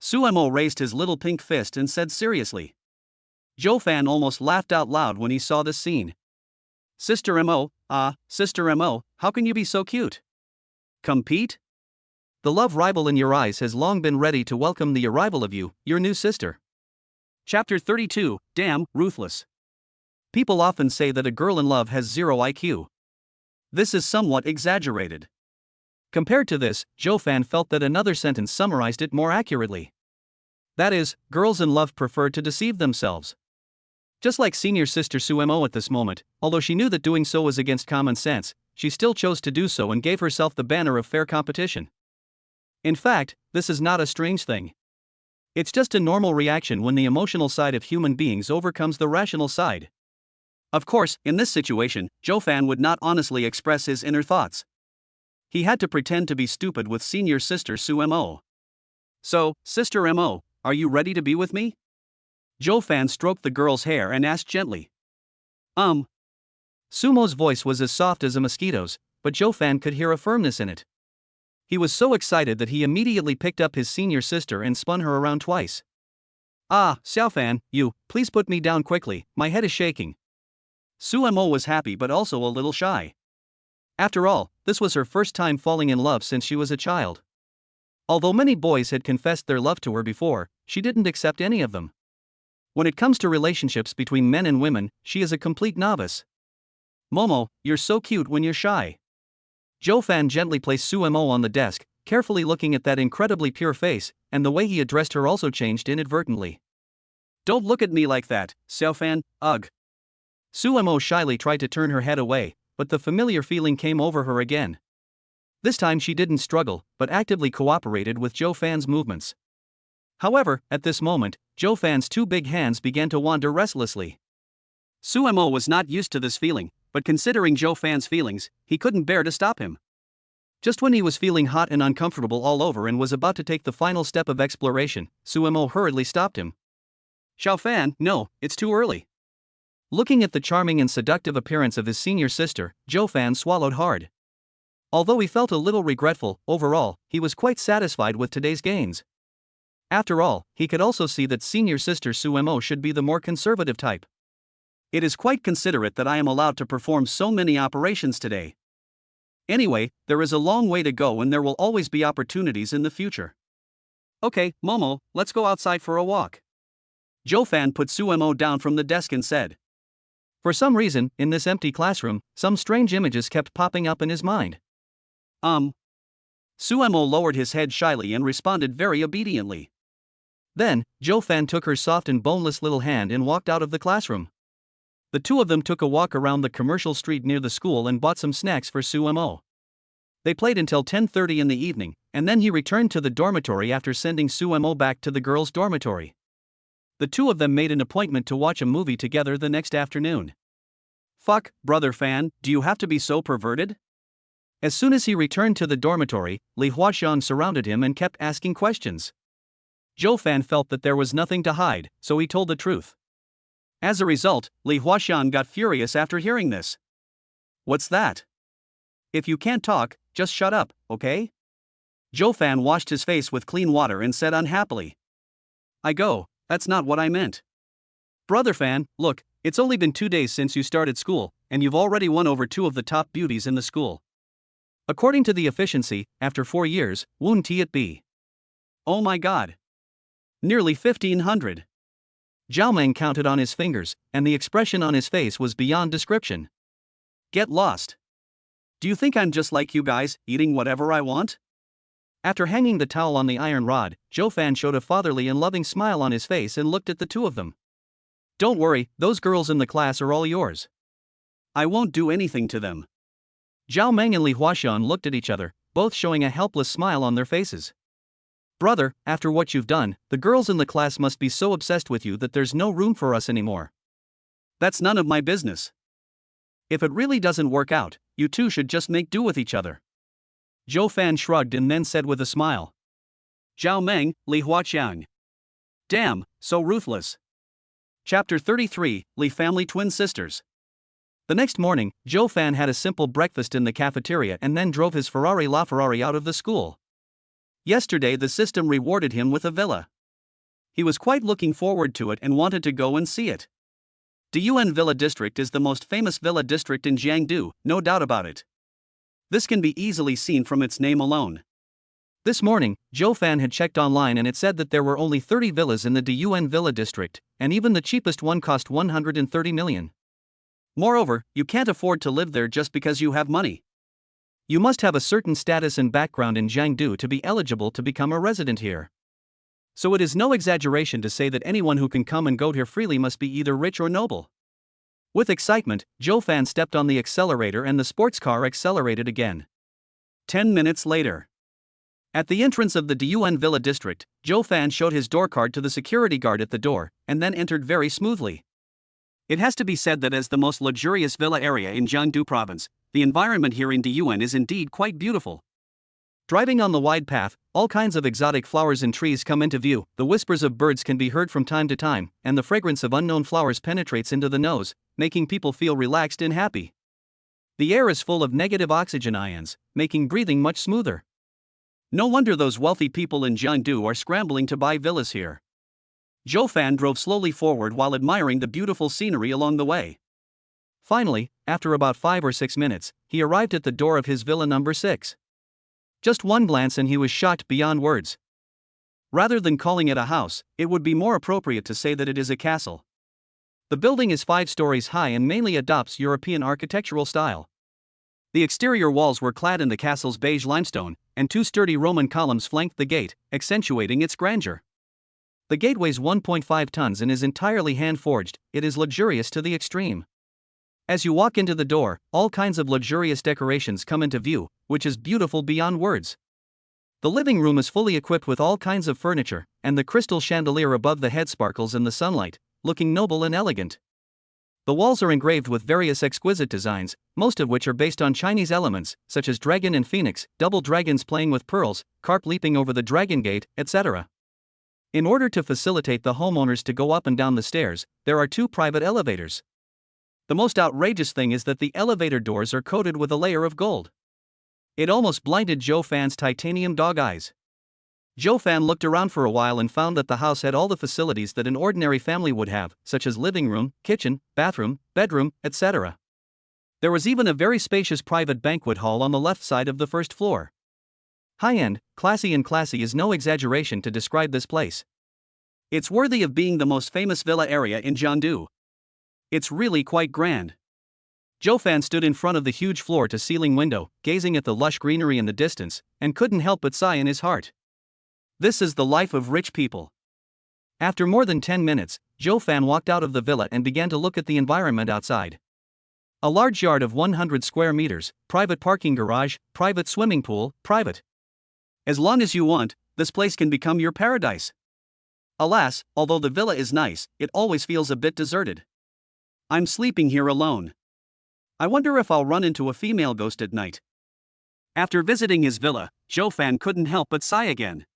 Sumo raised his little pink fist and said seriously. Joe Fan almost laughed out loud when he saw this scene. Sister Mo, Sister Mo, how can you be so cute? Compete? The love rival in your eyes has long been ready to welcome the arrival of you, your new sister. Chapter 32, Damn, Ruthless. People often say that a girl in love has 0 IQ. This is somewhat exaggerated. Compared to this, Joe Fan felt that another sentence summarized it more accurately. That is, girls in love prefer to deceive themselves. Just like senior sister Sumo at this moment, although she knew that doing so was against common sense, she still chose to do so and gave herself the banner of fair competition. In fact, this is not a strange thing. It's just a normal reaction when the emotional side of human beings overcomes the rational side. Of course, in this situation, Joe Fan would not honestly express his inner thoughts. He had to pretend to be stupid with senior sister Sumo. So, Sister Mo, are you ready to be with me? Joe Fan stroked the girl's hair and asked gently. Sumo's voice was as soft as a mosquito's, but Joe Fan could hear a firmness in it. He was so excited that he immediately picked up his senior sister and spun her around twice. Ah, Xiaofan, please put me down quickly, my head is shaking. Sumo was happy but also a little shy. After all, this was her first time falling in love since she was a child. Although many boys had confessed their love to her before, she didn't accept any of them. When it comes to relationships between men and women, she is a complete novice. Momo, you're so cute when you're shy. Joe Fan gently placed Sumo on the desk, carefully looking at that incredibly pure face, and the way he addressed her also changed inadvertently. Don't look at me like that, Xiaofan, ugh. Sumo shyly tried to turn her head away, but the familiar feeling came over her again. This time she didn't struggle, but actively cooperated with Joe Fan's movements. However, at this moment, Joe Fan's two big hands began to wander restlessly. Sumo was not used to this feeling, but considering Joe Fan's feelings, he couldn't bear to stop him. Just when he was feeling hot and uncomfortable all over and was about to take the final step of exploration, Sumo hurriedly stopped him. Xiaofan, no, it's too early. Looking at the charming and seductive appearance of his senior sister, Joe Fan swallowed hard. Although he felt a little regretful, overall, he was quite satisfied with today's gains. After all, he could also see that senior sister Sumo should be the more conservative type. It is quite considerate that I am allowed to perform so many operations today. Anyway, there is a long way to go and there will always be opportunities in the future. Okay, Momo, let's go outside for a walk. Joe Fan put Sumo down from the desk and said. For some reason, in this empty classroom, some strange images kept popping up in his mind. Sumo lowered his head shyly and responded very obediently. Then, Joe Fan took her soft and boneless little hand and walked out of the classroom. The two of them took a walk around the commercial street near the school and bought some snacks for Sumo. They played until 10:30 in the evening, and then he returned to the dormitory after sending Sumo back to the girls' dormitory. The two of them made an appointment to watch a movie together the next afternoon. Fuck, brother Fan, do you have to be so perverted? As soon as he returned to the dormitory, Li Huaxian surrounded him and kept asking questions. Joe Fan felt that there was nothing to hide, so he told the truth. As a result, Li Huaxian got furious after hearing this. What's that? If you can't talk, just shut up, okay? Joe Fan washed his face with clean water and said unhappily. That's not what I meant. Brother Fan, look, it's only been 2 days since you started school, and you've already won over 2 of the top beauties in the school. According to the efficiency, after 4 years, won't it be? Oh my god. Nearly 1,500. Zhao Meng counted on his fingers, and the expression on his face was beyond description. Get lost. Do you think I'm just like you guys, eating whatever I want? After hanging the towel on the iron rod, Joe Fan showed a fatherly and loving smile on his face and looked at the two of them. Don't worry, those girls in the class are all yours. I won't do anything to them. Zhao Meng and Li Huaxian looked at each other, both showing a helpless smile on their faces. Brother, after what you've done, the girls in the class must be so obsessed with you that there's no room for us anymore. That's none of my business. If it really doesn't work out, you two should just make do with each other. Joe Fan shrugged and then said with a smile. Zhao Meng, Li Huaxiang. Damn, so ruthless. Chapter 33, Li Family Twin Sisters. The next morning, Joe Fan had a simple breakfast in the cafeteria and then drove his Ferrari LaFerrari out of the school. Yesterday the system rewarded him with a villa. He was quite looking forward to it and wanted to go and see it. Diyuan Villa District is the most famous villa district in Jiangdu, no doubt about it. This can be easily seen from its name alone. This morning, Joe Fan had checked online and it said that there were only 30 villas in the Diyuan Villa District, and even the cheapest one cost 130 million. Moreover, you can't afford to live there just because you have money. You must have a certain status and background in Jiangdu to be eligible to become a resident here. So it is no exaggeration to say that anyone who can come and go here freely must be either rich or noble. With excitement, Joe Fan stepped on the accelerator and the sports car accelerated again. 10 minutes later. At the entrance of the Diyuan Villa District, Joe Fan showed his door card to the security guard at the door, and then entered very smoothly. It has to be said that as the most luxurious villa area in Jiangdu province, the environment here in Diyuan is indeed quite beautiful. Driving on the wide path, all kinds of exotic flowers and trees come into view, the whispers of birds can be heard from time to time, and the fragrance of unknown flowers penetrates into the nose, making people feel relaxed and happy. The air is full of negative oxygen ions, making breathing much smoother. No wonder those wealthy people in Jiangdu are scrambling to buy villas here. Zhou Fan drove slowly forward while admiring the beautiful scenery along the way. Finally, after about 5 or 6 minutes, he arrived at the door of his villa number 6. Just one glance and he was shocked beyond words. Rather than calling it a house, it would be more appropriate to say that it is a castle. The building is 5 stories high and mainly adopts European architectural style. The exterior walls were clad in the castle's beige limestone, and 2 sturdy Roman columns flanked the gate, accentuating its grandeur. The gate weighs 1.5 tons and is entirely hand-forged. It is luxurious to the extreme. As you walk into the door, all kinds of luxurious decorations come into view, which is beautiful beyond words. The living room is fully equipped with all kinds of furniture, and the crystal chandelier above the head sparkles in the sunlight, looking noble and elegant. The walls are engraved with various exquisite designs, most of which are based on Chinese elements, such as dragon and phoenix, double dragons playing with pearls, carp leaping over the dragon gate, etc. In order to facilitate the homeowners to go up and down the stairs, there are 2 private elevators. The most outrageous thing is that the elevator doors are coated with a layer of gold. It almost blinded Zhou Fan's titanium dog eyes. Zhou Fan looked around for a while and found that the house had all the facilities that an ordinary family would have, such as living room, kitchen, bathroom, bedroom, etc. There was even a very spacious private banquet hall on the left side of the first floor. High-end, classy is no exaggeration to describe this place. It's worthy of being the most famous villa area in Jiangdu. It's really quite grand. Zhou Fan stood in front of the huge floor-to-ceiling window, gazing at the lush greenery in the distance, and couldn't help but sigh in his heart. This is the life of rich people. After more than 10 minutes, Zhou Fan walked out of the villa and began to look at the environment outside. A large yard of 100 square meters, private parking garage, private swimming pool, private. As long as you want, this place can become your paradise. Alas, although the villa is nice, it always feels a bit deserted. I'm sleeping here alone. I wonder if I'll run into a female ghost at night. After visiting his villa, Zhou Fan couldn't help but sigh again.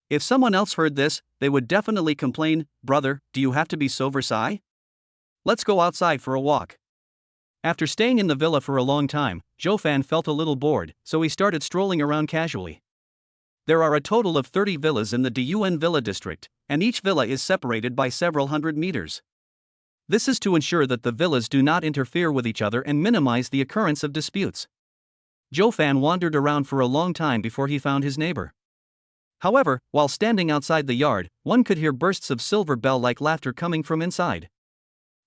If someone else heard this, they would definitely complain, "Brother, do you have to be so Versailles? Let's go outside for a walk." After staying in the villa for a long time, Zhou Fan felt a little bored, so he started strolling around casually. There are a total of 30 villas in the Diyuan Villa district, and each villa is separated by several hundred meters. This is to ensure that the villas do not interfere with each other and minimize the occurrence of disputes. Zhou Fan wandered around for a long time before he found his neighbor. However, while standing outside the yard, one could hear bursts of silver bell-like laughter coming from inside.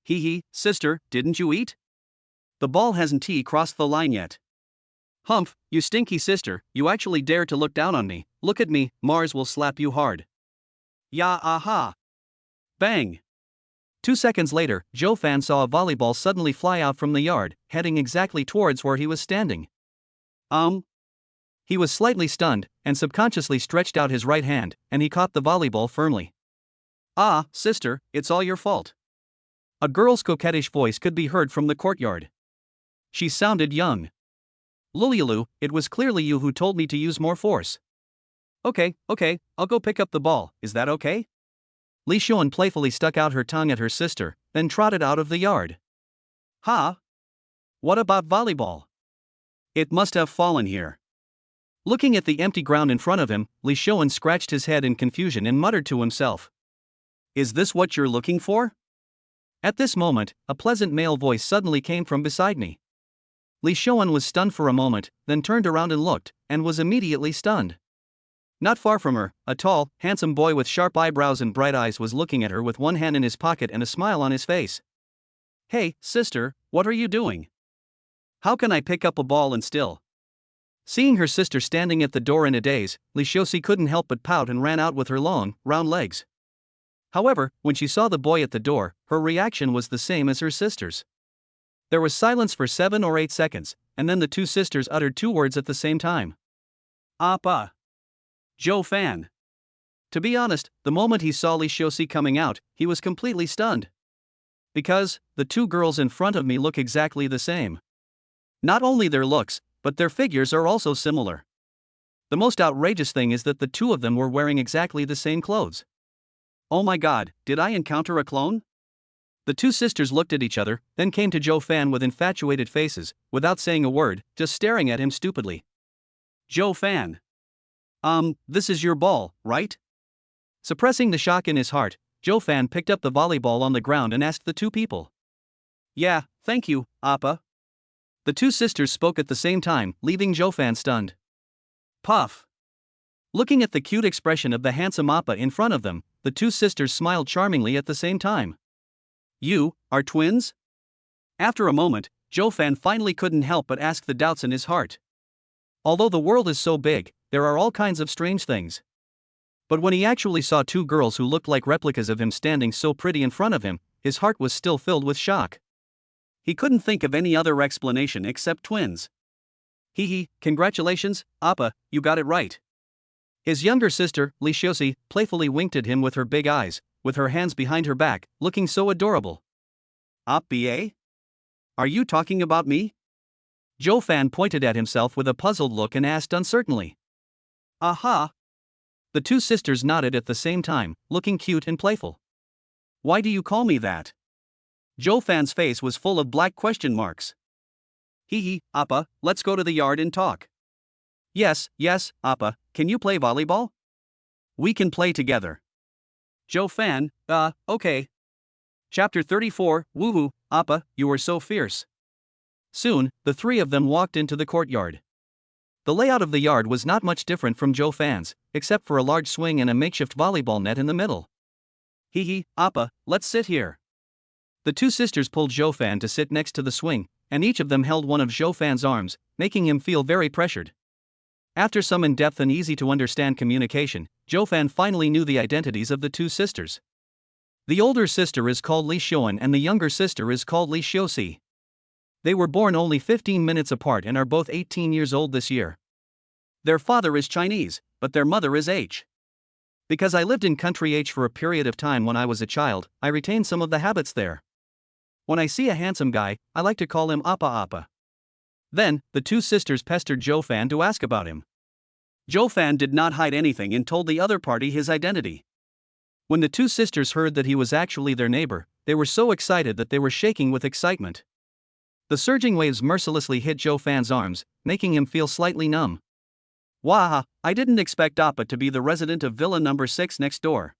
"Hee hee, sister, didn't you eat? The ball hasn't crossed the line yet." "Humph, you stinky sister, you actually dare to look down on me. Look at me, Mars will slap you hard." "Ya aha." Bang. 2 seconds later, Zhou Fan saw a volleyball suddenly fly out from the yard, heading exactly towards where he was standing. He was slightly stunned, and subconsciously stretched out his right hand, and he caught the volleyball firmly. "Ah, sister, it's all your fault." A girl's coquettish voice could be heard from the courtyard. She sounded young. "Lululu, it was clearly you who told me to use more force." Okay, I'll go pick up the ball, is that okay?" Li Xuan playfully stuck out her tongue at her sister, then trotted out of the yard. "Huh? What about volleyball? It must have fallen here." Looking at the empty ground in front of him, Li Xuan scratched his head in confusion and muttered to himself. "Is this what you're looking for?" At this moment, a pleasant male voice suddenly came from beside me. Li Xuan was stunned for a moment, then turned around and looked, and was immediately stunned. Not far from her, a tall, handsome boy with sharp eyebrows and bright eyes was looking at her with one hand in his pocket and a smile on his face. "Hey, sister, what are you doing? How can I pick up a ball and still?" Seeing her sister standing at the door in a daze, Li Xiuxi couldn't help but pout and ran out with her long, round legs. However, when she saw the boy at the door, her reaction was the same as her sister's. There was silence for 7 or 8 seconds, and then the 2 sisters uttered 2 words at the same time. "Appa." Zhou Fan. To be honest, the moment he saw Li Xiuxi coming out, he was completely stunned. Because, the 2 girls in front of me look exactly the same. Not only their looks, but their figures are also similar. The most outrageous thing is that the 2 of them were wearing exactly the same clothes. Oh my god, did I encounter a clone? The two sisters looked at each other, then came to Joe Fan with infatuated faces, without saying a word, just staring at him stupidly. Joe Fan. This is your ball, right? Suppressing the shock in his heart, Joe Fan picked up the volleyball on the ground and asked the two people. Yeah, thank you, Appa. The two sisters spoke at the same time, leaving Joe Fan stunned. Puff. Looking at the cute expression of the handsome Appa in front of them, the two sisters smiled charmingly at the same time. You are twins? After a moment, Joe Fan finally couldn't help but ask the doubts in his heart. Although the world is so big, there are all kinds of strange things. But when he actually saw two girls who looked like replicas of him standing so pretty in front of him, his heart was still filled with shock. He couldn't think of any other explanation except twins. Hee, congratulations, Appa, you got it right. His younger sister, Lishiosi, playfully winked at him with her big eyes, with her hands behind her back, looking so adorable. Appa? Are you talking about me? Joe Fan pointed at himself with a puzzled look and asked uncertainly. Aha! The two sisters nodded at the same time, looking cute and playful. Why do you call me that? Joe Fan's face was full of black question marks. Hee, Appa, let's go to the yard and talk. Yes, Appa, can you play volleyball? We can play together. Joe Fan, okay. Chapter 34, Woohoo, Appa, you are so fierce. Soon, the three of them walked into the courtyard. The layout of the yard was not much different from Joe Fan's, except for a large swing and a makeshift volleyball net in the middle. Hee, Appa, let's sit here. The two sisters pulled Joe Fan to sit next to the swing, and each of them held one of Joe Fan's arms, making him feel very pressured. After some in-depth and easy-to-understand communication, Joe Fan finally knew the identities of the two sisters. The older sister is called Li Xiuan and the younger sister is called Li Xiuxi. They were born only 15 minutes apart and are both 18 years old this year. Their father is Chinese, but their mother is H. Because I lived in country H for a period of time when I was a child, I retained some of the habits there. When I see a handsome guy, I like to call him Appa. Then, the two sisters pestered Joe Fan to ask about him. Joe Fan did not hide anything and told the other party his identity. When the two sisters heard that he was actually their neighbor, they were so excited that they were shaking with excitement. The surging waves mercilessly hit Joe Fan's arms, making him feel slightly numb. Waha, I didn't expect Appa to be the resident of Villa number 6 next door.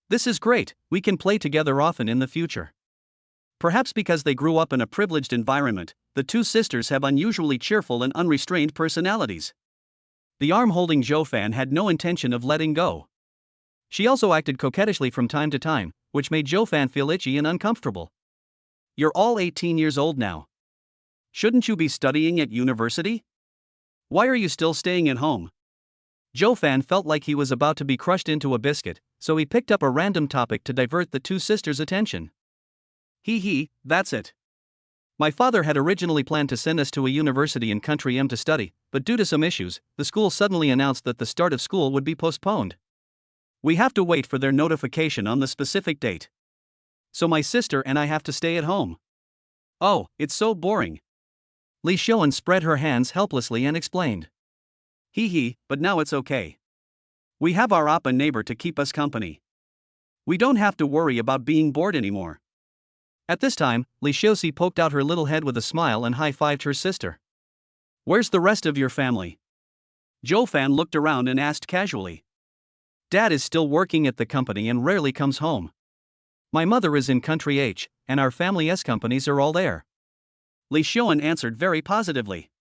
This is great, we can play together often in the future. Perhaps because they grew up in a privileged environment, the two sisters have unusually cheerful and unrestrained personalities. The arm holding Joe Fan had no intention of letting go. She also acted coquettishly from time to time, which made Joe Fan feel itchy and uncomfortable. You're all 18 years old now. Shouldn't you be studying at university? Why are you still staying at home? Joe Fan felt like he was about to be crushed into a biscuit, so he picked up a random topic to divert the two sisters' attention. Hee, that's it. My father had originally planned to send us to a university in Country M to study, but due to some issues, the school suddenly announced that the start of school would be postponed. We have to wait for their notification on the specific date. So my sister and I have to stay at home. Oh, it's so boring. Li Xiuan spread her hands helplessly and explained. Hee, but now it's okay. We have our Appa neighbor to keep us company. We don't have to worry about being bored anymore. At this time, Li Xiuxi poked out her little head with a smile and high-fived her sister. Where's the rest of your family? Joe Fan looked around and asked casually. Dad is still working at the company and rarely comes home. My mother is in Country H, and our family S companies are all there. Li Xiuan answered very positively.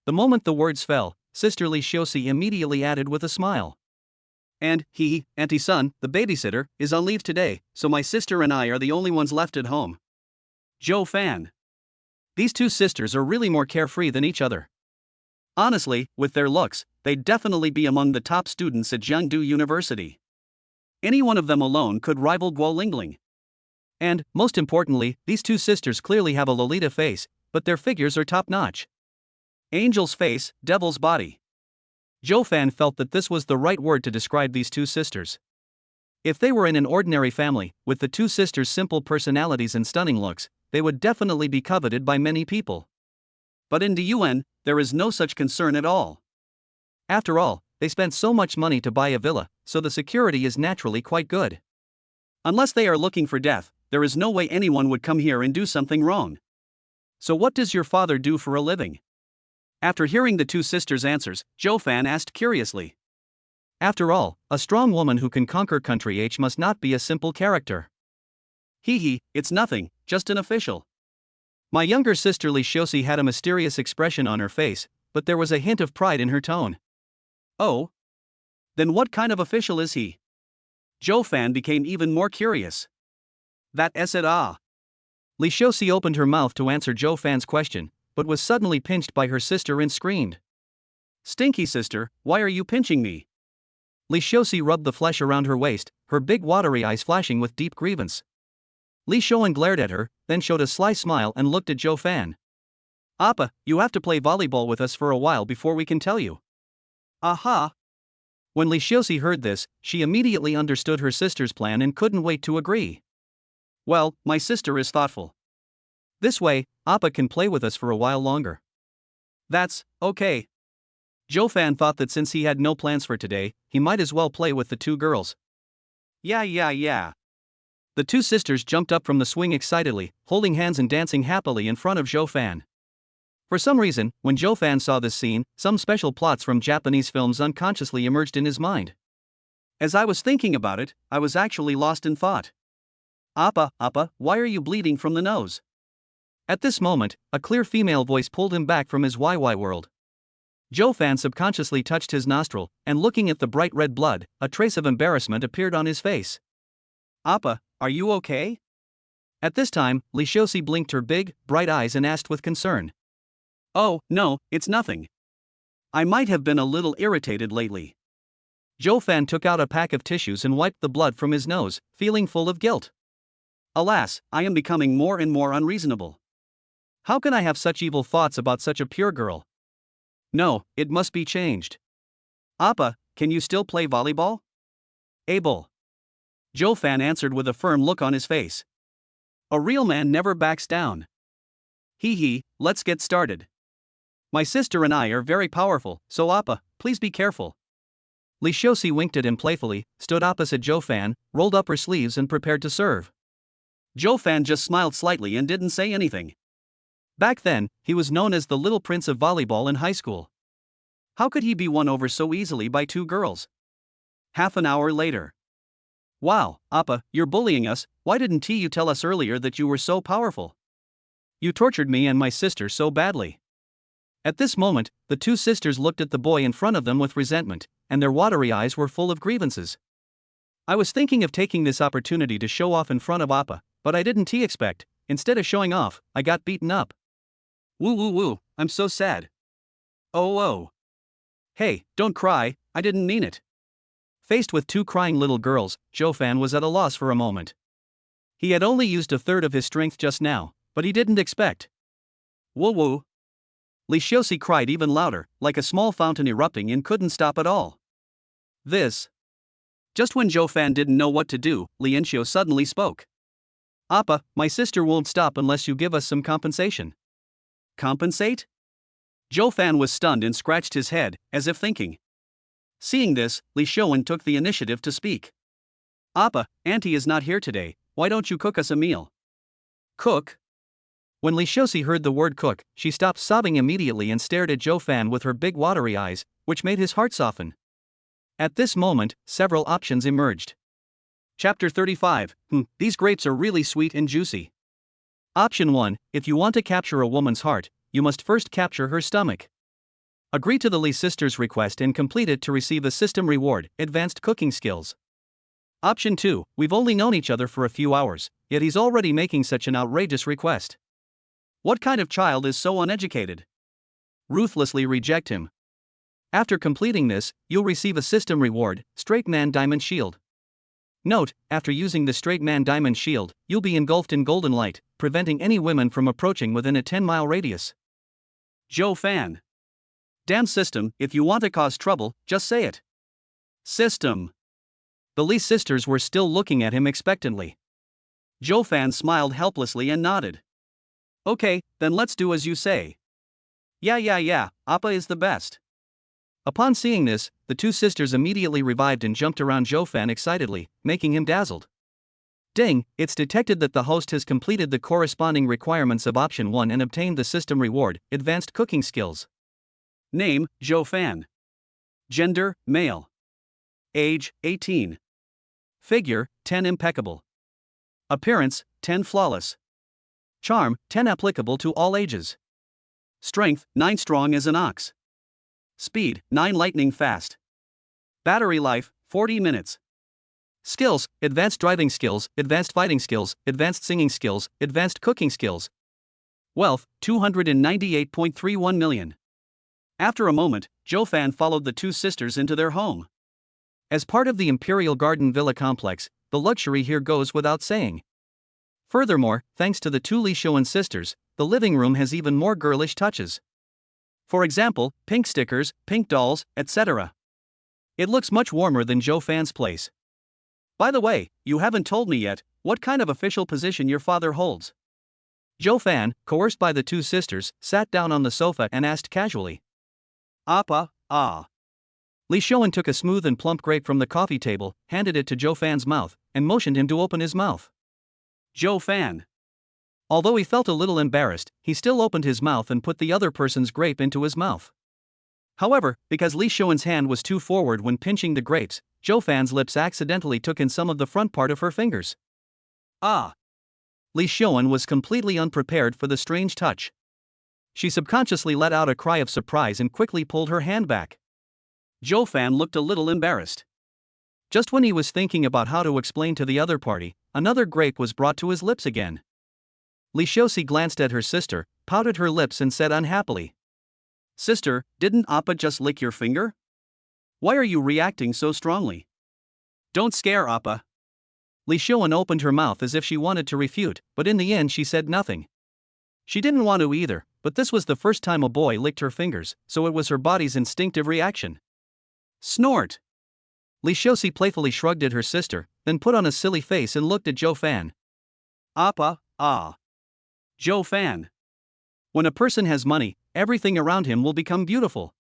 The moment the words fell, Sister Li Xiuxi immediately added with a smile. And, Auntie Sun, the babysitter, is on leave today, so my sister and I are the only ones left at home. Joe Fan. These two sisters are really more carefree than each other. Honestly, with their looks, they'd definitely be among the top students at Jiangdu University. Any one of them alone could rival Gu Lingling. And, most importantly, these two sisters clearly have a Lolita face, but their figures are top-notch. Angel's face, devil's body. Joe Fan felt that this was the right word to describe these two sisters. If they were in an ordinary family, with the two sisters' simple personalities and stunning looks, they would definitely be coveted by many people. But in Diyuan, there is no such concern at all. After all, they spent so much money to buy a villa, so the security is naturally quite good. Unless they are looking for death, there is no way anyone would come here and do something wrong. So what does your father do for a living? After hearing the two sisters' answers, Zhou Fan asked curiously. After all, a strong woman who can conquer country H must not be a simple character. Hee, it's nothing, just an official. My younger sister Li Xiuxi had a mysterious expression on her face, but there was a hint of pride in her tone. Oh? Then what kind of official is he? Zhou Fan became even more curious. That is it. Li Xiuxi opened her mouth to answer Zhou Fan's question, but was suddenly pinched by her sister and screamed. Stinky sister, why are you pinching me? Li Xiuxi rubbed the flesh around her waist, her big watery eyes flashing with deep grievance. Li Xiuan glared at her, then showed a sly smile and looked at Zhou Fan. Appa, you have to play volleyball with us for a while before we can tell you. Aha! When Li Xiuxi heard this, she immediately understood her sister's plan and couldn't wait to agree. Well, my sister is thoughtful. This way, Appa can play with us for a while longer. That's okay. Zhou Fan thought that since he had no plans for today, he might as well play with the two girls. Yeah. The two sisters jumped up from the swing excitedly, holding hands and dancing happily in front of Zhou Fan. For some reason, when Zhou Fan saw this scene, some special plots from Japanese films unconsciously emerged in his mind. As I was thinking about it, I was actually lost in thought. Appa, why are you bleeding from the nose? At this moment, a clear female voice pulled him back from his YY world. Zhou Fan subconsciously touched his nostril, and looking at the bright red blood, a trace of embarrassment appeared on his face. Appa, are you okay? At this time, Li Xiuxi blinked her big, bright eyes and asked with concern. Oh, no, it's nothing. I might have been a little irritated lately. Zhou Fan took out a pack of tissues and wiped the blood from his nose, feeling full of guilt. Alas, I am becoming more and more unreasonable. How can I have such evil thoughts about such a pure girl? No, it must be changed. Appa, can you still play volleyball? Able. Zhou Fan answered with a firm look on his face. A real man never backs down. Hee, let's get started. My sister and I are very powerful, so Appa, please be careful. Li Xiuxi winked at him playfully, stood opposite Zhou Fan, rolled up her sleeves and prepared to serve. Zhou Fan just smiled slightly and didn't say anything. Back then, he was known as the little prince of volleyball in high school. How could he be won over so easily by two girls? Half an hour later. Wow, Appa, you're bullying us. Why didn't you tell us earlier that you were so powerful? You tortured me and my sister so badly. At this moment, the two sisters looked at the boy in front of them with resentment, and their watery eyes were full of grievances. I was thinking of taking this opportunity to show off in front of Appa, but I didn't expect, instead of showing off, I got beaten up. Woo, I'm so sad. Oh. Hey, don't cry, I didn't mean it. Faced with two crying little girls, Zhou Fan was at a loss for a moment. He had only used a third of his strength just now, but he didn't expect. Woo. Li Xiuxi cried even louder, like a small fountain erupting and couldn't stop at all. This. Just when Zhou Fan didn't know what to do, Li Enxiu suddenly spoke. Appa, my sister won't stop unless you give us some compensation. Compensate? Zhou Fan was stunned and scratched his head, as if thinking. Seeing this, Li Xiuan took the initiative to speak. Appa, Auntie is not here today, why don't you cook us a meal? Cook? When Li Xiuxi heard the word cook, she stopped sobbing immediately and stared at Zhou Fan with her big watery eyes, which made his heart soften. At this moment, several options emerged. Chapter 35, these grapes are really sweet and juicy. Option 1, if you want to capture a woman's heart, you must first capture her stomach. Agree to the Li sisters' request and complete it to receive a system reward, advanced cooking skills. Option 2, we've only known each other for a few hours, yet he's already making such an outrageous request. What kind of child is so uneducated? Ruthlessly reject him. After completing this, you'll receive a system reward, Straight Man Diamond Shield. Note, after using the Straight Man Diamond Shield, you'll be engulfed in golden light, preventing any women from approaching within a 10-mile radius. Zhou Fan. Damn system, if you want to cause trouble, just say it. System. The Li sisters were still looking at him expectantly. Zhou Fan smiled helplessly and nodded. Okay, then let's do as you say. Yeah, Appa is the best. Upon seeing this, the two sisters immediately revived and jumped around Zhou Fan excitedly, making him dazzled. Ding, it's detected that the host has completed the corresponding requirements of option 1 and obtained the system reward, advanced cooking skills. Name, Joe Fan. Gender, male. Age, 18. Figure, 10 impeccable. Appearance, 10 flawless. Charm, 10 applicable to all ages. Strength, 9 strong as an ox. Speed, 9 lightning fast. Battery life, 40 minutes. Skills, advanced driving skills, advanced fighting skills, advanced singing skills, advanced cooking skills. Wealth, 298.31 million. After a moment, Joe Fan followed the two sisters into their home. As part of the Imperial Garden Villa complex, the luxury here goes without saying. Furthermore, thanks to the two Li Shoan sisters, the living room has even more girlish touches. For example, pink stickers, pink dolls, etc. It looks much warmer than Joe Fan's place. By the way, you haven't told me yet, what kind of official position your father holds? Joe Fan, coerced by the two sisters, sat down on the sofa and asked casually. Appa, ah. Li Shoan took a smooth and plump grape from the coffee table, handed it to Joe Fan's mouth, and motioned him to open his mouth. Joe Fan. Although he felt a little embarrassed, he still opened his mouth and put the other person's grape into his mouth. However, because Li Shoan's hand was too forward when pinching the grapes, Joe Fan's lips accidentally took in some of the front part of her fingers. Ah! Li Shoan was completely unprepared for the strange touch. She subconsciously let out a cry of surprise and quickly pulled her hand back. Joe Fan looked a little embarrassed. Just when he was thinking about how to explain to the other party, another grape was brought to his lips again. Li Shosi glanced at her sister, pouted her lips and said unhappily. Sister, didn't Appa just lick your finger? Why are you reacting so strongly? Don't scare Appa. Li Shoan opened her mouth as if she wanted to refute, but in the end she said nothing. She didn't want to either, but this was the first time a boy licked her fingers, so it was her body's instinctive reaction. Snort! Li Shosi playfully shrugged at her sister, then put on a silly face and looked at Joe Fan. Appa, ah. Joe Fan. When a person has money, everything around him will become beautiful.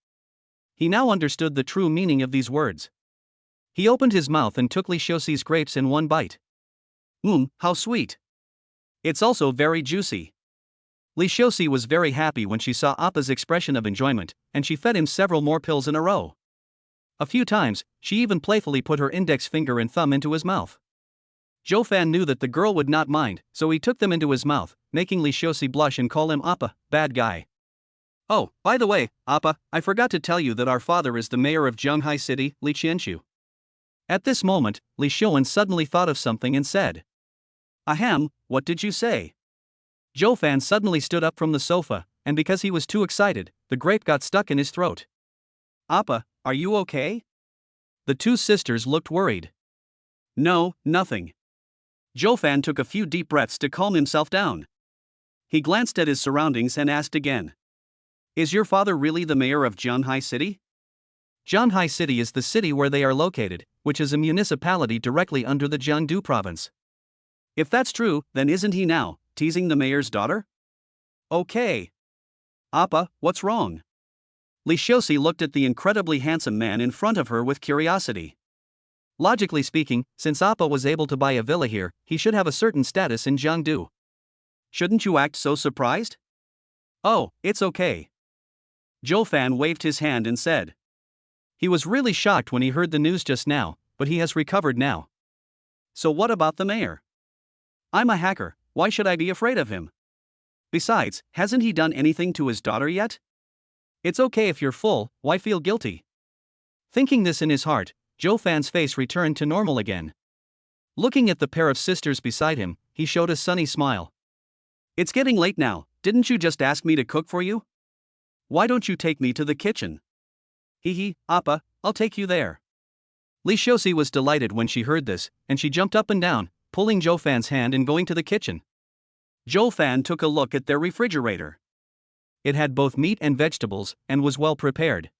He now understood the true meaning of these words. He opened his mouth and took Li Shosi's grapes in one bite. How sweet. It's also very juicy. Li Shosi was very happy when she saw Appa's expression of enjoyment, and she fed him several more pills in a row. A few times, she even playfully put her index finger and thumb into his mouth. Joe Fan knew that the girl would not mind, so he took them into his mouth, making Li Shosi blush and call him Appa, bad guy. Oh, by the way, Appa, I forgot to tell you that our father is the mayor of Zhenghai City, Li Qianqiu. At this moment, Li Shoan suddenly thought of something and said. Ahem, what did you say? Joe Fan suddenly stood up from the sofa, and because he was too excited, the grape got stuck in his throat. Appa, are you okay? The two sisters looked worried. No, nothing. Joe Fan took a few deep breaths to calm himself down. He glanced at his surroundings and asked again. Is your father really the mayor of Zhenghai City? Zhenghai City is the city where they are located, which is a municipality directly under the Jiangdu province. If that's true, then isn't he now teasing the mayor's daughter? Okay. Appa, what's wrong? Li Shosi looked at the incredibly handsome man in front of her with curiosity. Logically speaking, since Appa was able to buy a villa here, he should have a certain status in Jiangdu. Shouldn't you act so surprised? Oh, it's okay. Joe Fan waved his hand and said. He was really shocked when he heard the news just now, but he has recovered now. So what about the mayor? I'm a hacker, why should I be afraid of him? Besides, hasn't he done anything to his daughter yet? It's okay if you're full, why feel guilty? Thinking this in his heart, Joe Fan's face returned to normal again. Looking at the pair of sisters beside him, he showed a sunny smile. It's getting late now, didn't you just ask me to cook for you? Why don't you take me to the kitchen? Hee, Appa, I'll take you there. Li Shosi was delighted when she heard this, and she jumped up and down, pulling Joe Fan's hand and going to the kitchen. Joe Fan took a look at their refrigerator. It had both meat and vegetables, and was well prepared.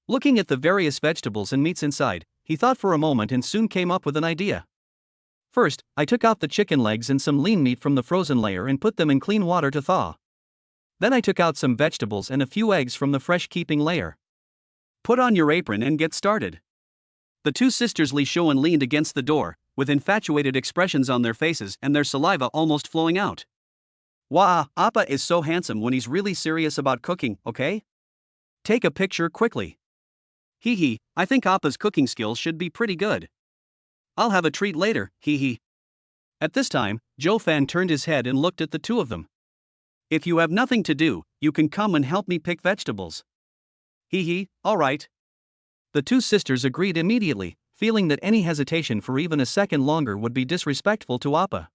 Looking at the various vegetables and meats inside, he thought for a moment and soon came up with an idea. First, I took out the chicken legs and some lean meat from the frozen layer and put them in clean water to thaw. Then I took out some vegetables and a few eggs from the fresh keeping layer. Put on your apron and get started. The two sisters Li Shoan leaned against the door, with infatuated expressions on their faces and their saliva almost flowing out. Wow, Appa is so handsome when he's really serious about cooking, okay? Take a picture quickly. Hee hee, I think Appa's cooking skills should be pretty good. I'll have a treat later, hee hee. At this time, Joe Fan turned his head and looked at the two of them. If you have nothing to do, you can come and help me pick vegetables. Hee hee, alright. The two sisters agreed immediately, feeling that any hesitation for even a second longer would be disrespectful to Appa.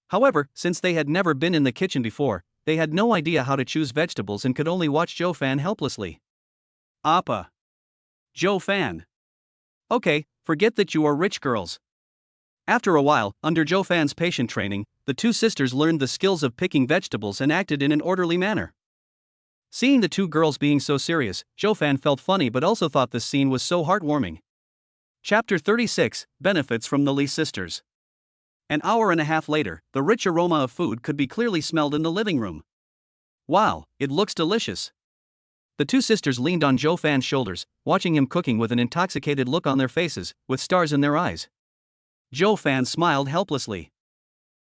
However, since they had never been in the kitchen before, they had no idea how to choose vegetables and could only watch Joe Fan helplessly. Appa. Joe Fan. Okay, forget that you are rich girls. After a while, under Joe Fan's patient training, the two sisters learned the skills of picking vegetables and acted in an orderly manner. Seeing the two girls being so serious, Joe Fan felt funny but also thought this scene was so heartwarming. Chapter 36, Benefits from the Lee Sisters. An hour and a half later, the rich aroma of food could be clearly smelled in the living room. Wow, it looks delicious. The two sisters leaned on Joe Fan's shoulders, watching him cooking with an intoxicated look on their faces, with stars in their eyes. Joe Fan smiled helplessly.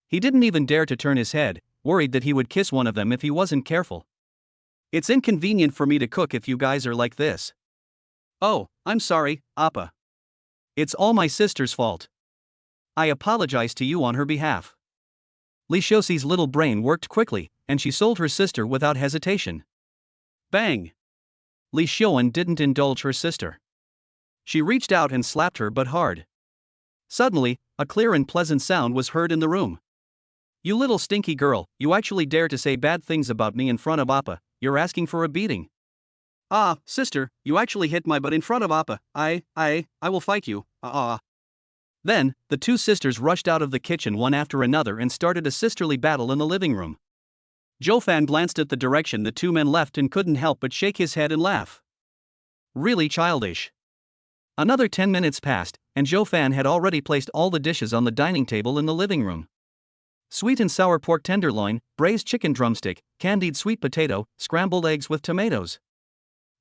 He didn't even dare to turn his head, worried that he would kiss one of them if he wasn't careful. It's inconvenient for me to cook if you guys are like this. Oh, I'm sorry, Appa. It's all my sister's fault. I apologize to you on her behalf. Lee Shosi's little brain worked quickly, and she sold her sister without hesitation. Bang! Lee Shoan didn't indulge her sister. She reached out and slapped her but hard. Suddenly, a clear and pleasant sound was heard in the room. You little stinky girl, you actually dare to say bad things about me in front of Appa, you're asking for a beating. Ah, sister, you actually hit my butt in front of Appa, I will fight you, Then, the two sisters rushed out of the kitchen one after another and started a sisterly battle in the living room. Joe Fan glanced at the direction the two men left and couldn't help but shake his head and laugh. Really childish. Another 10 minutes passed, and Joe Fan had already placed all the dishes on the dining table in the living room. Sweet and sour pork tenderloin, braised chicken drumstick, candied sweet potato, scrambled eggs with tomatoes.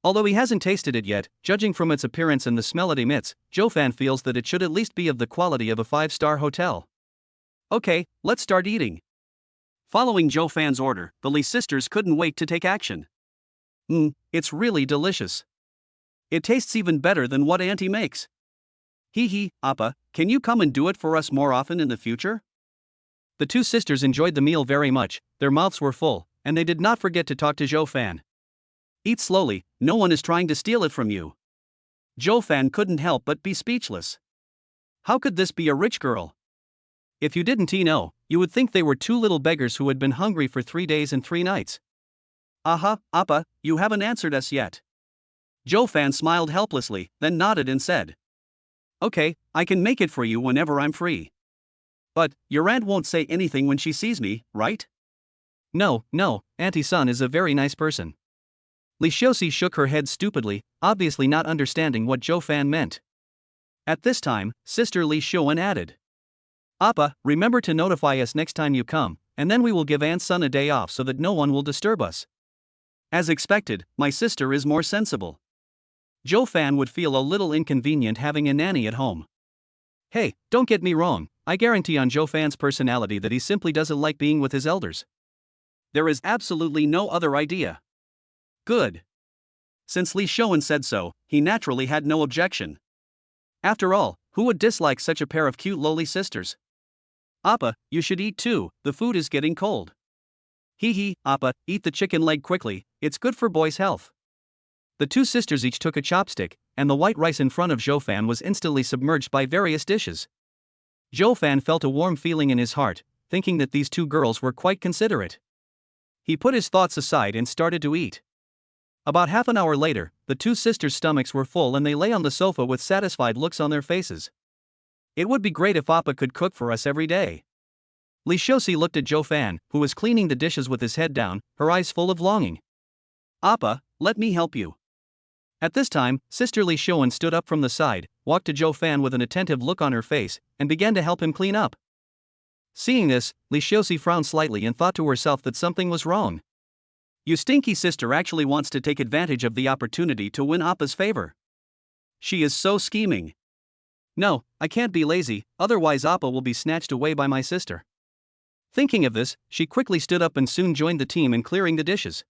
Although he hasn't tasted it yet, judging from its appearance and the smell it emits, Joe Fan feels that it should at least be of the quality of a 5-star hotel. Okay, let's start eating. Following Joe Fan's order, the Lee sisters couldn't wait to take action. It's really delicious. It tastes even better than what Auntie makes. Hee hee, Appa, can you come and do it for us more often in the future? The two sisters enjoyed the meal very much, their mouths were full, and they did not forget to talk to Joe Fan. Eat slowly, no one is trying to steal it from you. Joe Fan couldn't help but be speechless. How could this be a rich girl? If you didn't know, you would think they were two little beggars who had been hungry for 3 days and 3 nights. Aha, Appa, you haven't answered us yet. Joe Fan smiled helplessly, then nodded and said. Okay, I can make it for you whenever I'm free. But, your aunt won't say anything when she sees me, right? No, Auntie Sun is a very nice person. Lee Shosi shook her head stupidly, obviously not understanding what Joe Fan meant. At this time, Sister Lee Shoan added. Appa, remember to notify us next time you come, and then we will give Aunt Sun a day off so that no one will disturb us. As expected, my sister is more sensible. Joe Fan would feel a little inconvenient having a nanny at home. Hey, don't get me wrong, I guarantee on Joe Fan's personality that he simply doesn't like being with his elders. There is absolutely no other idea. Good. Since Lee Shoan said so, he naturally had no objection. After all, who would dislike such a pair of cute lowly sisters? Appa, you should eat too, the food is getting cold. Hee hee, Appa, eat the chicken leg quickly, it's good for boys' health. The two sisters each took a chopstick, and the white rice in front of Joe Fan was instantly submerged by various dishes. Joe Fan felt a warm feeling in his heart, thinking that these two girls were quite considerate. He put his thoughts aside and started to eat. About half an hour later, the two sisters' stomachs were full and they lay on the sofa with satisfied looks on their faces. It would be great if Appa could cook for us every day. Lee Shosi looked at Joe Fan, who was cleaning the dishes with his head down, her eyes full of longing. Appa, let me help you. At this time, Sister Lee Shoan stood up from the side, walked to Joe Fan with an attentive look on her face, and began to help him clean up. Seeing this, Lee Shosi frowned slightly and thought to herself that something was wrong. You stinky sister actually wants to take advantage of the opportunity to win Appa's favor. She is so scheming. No, I can't be lazy, otherwise Appa will be snatched away by my sister. Thinking of this, she quickly stood up and soon joined the team in clearing the dishes.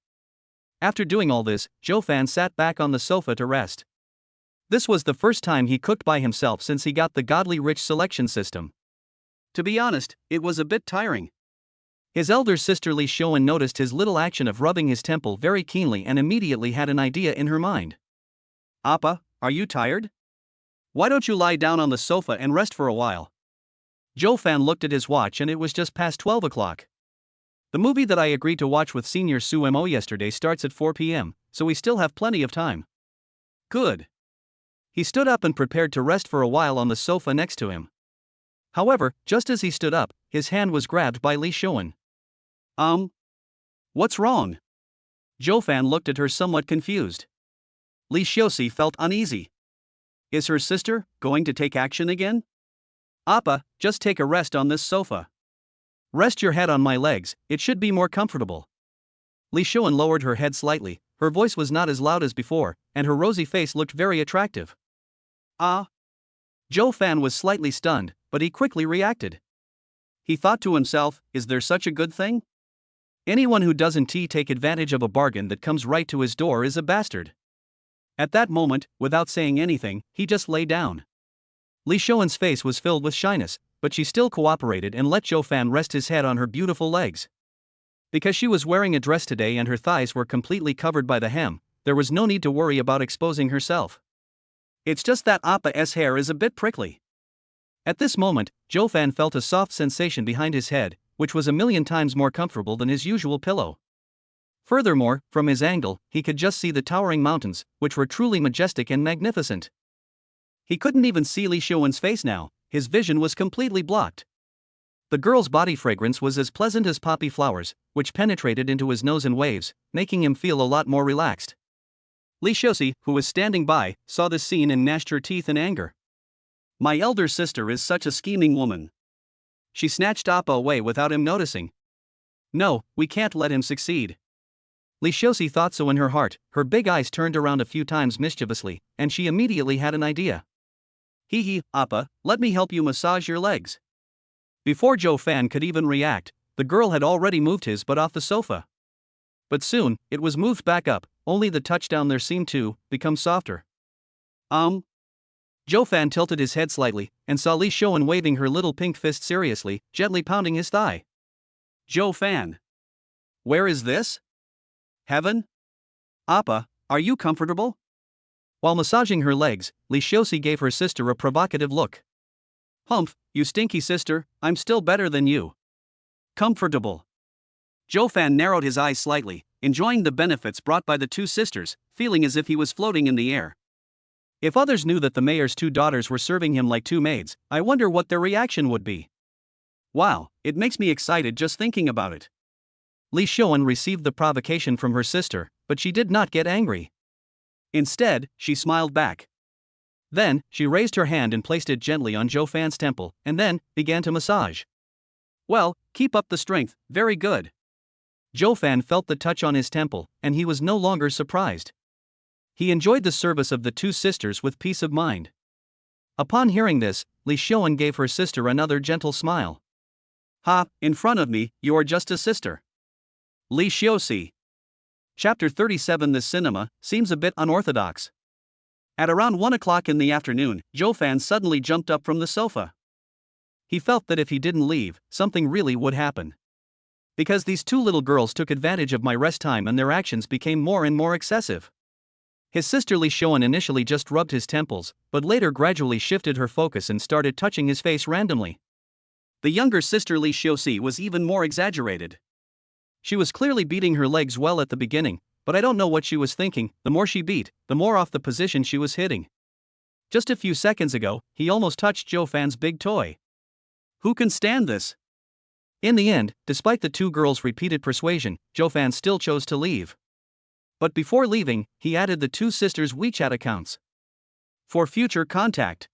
After doing all this, Joe Fan sat back on the sofa to rest. This was the first time he cooked by himself since he got the godly rich selection system. To be honest, it was a bit tiring. His elder sister Lee Shoan noticed his little action of rubbing his temple very keenly and immediately had an idea in her mind. Appa, are you tired? Why don't you lie down on the sofa and rest for a while? Joe Fan looked at his watch and it was just past 12 o'clock. The movie that I agreed to watch with Senior Sue Mo yesterday starts at 4 p.m., so we still have plenty of time. Good. He stood up and prepared to rest for a while on the sofa next to him. However, just as he stood up, his hand was grabbed by Lee Shoan. What's wrong? Joe Fan looked at her somewhat confused. Lee Shosi felt uneasy. Is her sister going to take action again? Appa, just take a rest on this sofa. Rest your head on my legs, it should be more comfortable. Lee Shoan lowered her head slightly, her voice was not as loud as before, and her rosy face looked very attractive. Joe Fan was slightly stunned, but he quickly reacted. He thought to himself, is there such a good thing? Anyone who doesn't take advantage of a bargain that comes right to his door is a bastard. At that moment, without saying anything, he just lay down. Lee Shoan's face was filled with shyness, but she still cooperated and let Joe Fan rest his head on her beautiful legs. Because she was wearing a dress today and her thighs were completely covered by the hem, there was no need to worry about exposing herself. It's just that Appa's hair is a bit prickly. At this moment, Joe Fan felt a soft sensation behind his head, which was a million times more comfortable than his usual pillow. Furthermore, from his angle, he could just see the towering mountains, which were truly majestic and magnificent. He couldn't even see Lee Shoan's face now, his vision was completely blocked. The girl's body fragrance was as pleasant as poppy flowers, which penetrated into his nose in waves, making him feel a lot more relaxed. Lee Shosi, who was standing by, saw this scene and gnashed her teeth in anger. My elder sister is such a scheming woman. She snatched Appa away without him noticing. No, we can't let him succeed. Lee Shosi thought so in her heart, her big eyes turned around a few times mischievously, and she immediately had an idea. Hee, Appa, let me help you massage your legs. Before Joe Fan could even react, the girl had already moved his butt off the sofa. But soon, it was moved back up, only the touchdown there seemed to become softer. Joe Fan tilted his head slightly, and saw Lee Shoan waving her little pink fist seriously, gently pounding his thigh. Joe Fan. Where is this? Heaven? Appa, are you comfortable? While massaging her legs, Lee Shosi gave her sister a provocative look. Humph, you stinky sister, I'm still better than you. Comfortable. Joe Fan narrowed his eyes slightly, enjoying the benefits brought by the two sisters, feeling as if he was floating in the air. If others knew that the mayor's two daughters were serving him like two maids, I wonder what their reaction would be. Wow, it makes me excited just thinking about it. Lee Shoan received the provocation from her sister, but she did not get angry. Instead, she smiled back. Then, she raised her hand and placed it gently on Joe Fan's temple, and then, began to massage. Well, keep up the strength, very good. Joe Fan felt the touch on his temple, and he was no longer surprised. He enjoyed the service of the two sisters with peace of mind. Upon hearing this, Lee Shoan gave her sister another gentle smile. Ha, in front of me, you are just a sister. Lee Shosi. Chapter 37. This cinema seems a bit unorthodox. At around 1 o'clock in the afternoon, Joe Fan suddenly jumped up from the sofa. He felt that if he didn't leave, something really would happen. Because these two little girls took advantage of my rest time and their actions became more and more excessive. His sister Lee Shoan initially just rubbed his temples, but later gradually shifted her focus and started touching his face randomly. The younger sister Lee Shosi was even more exaggerated. She was clearly beating her legs well at the beginning, but I don't know what she was thinking. The more she beat, the more off the position she was hitting. Just a few seconds ago, he almost touched Joe Fan's big toy. Who can stand this? In the end, despite the two girls' repeated persuasion, Joe Fan still chose to leave. But before leaving, he added the two sisters' WeChat accounts for future contact.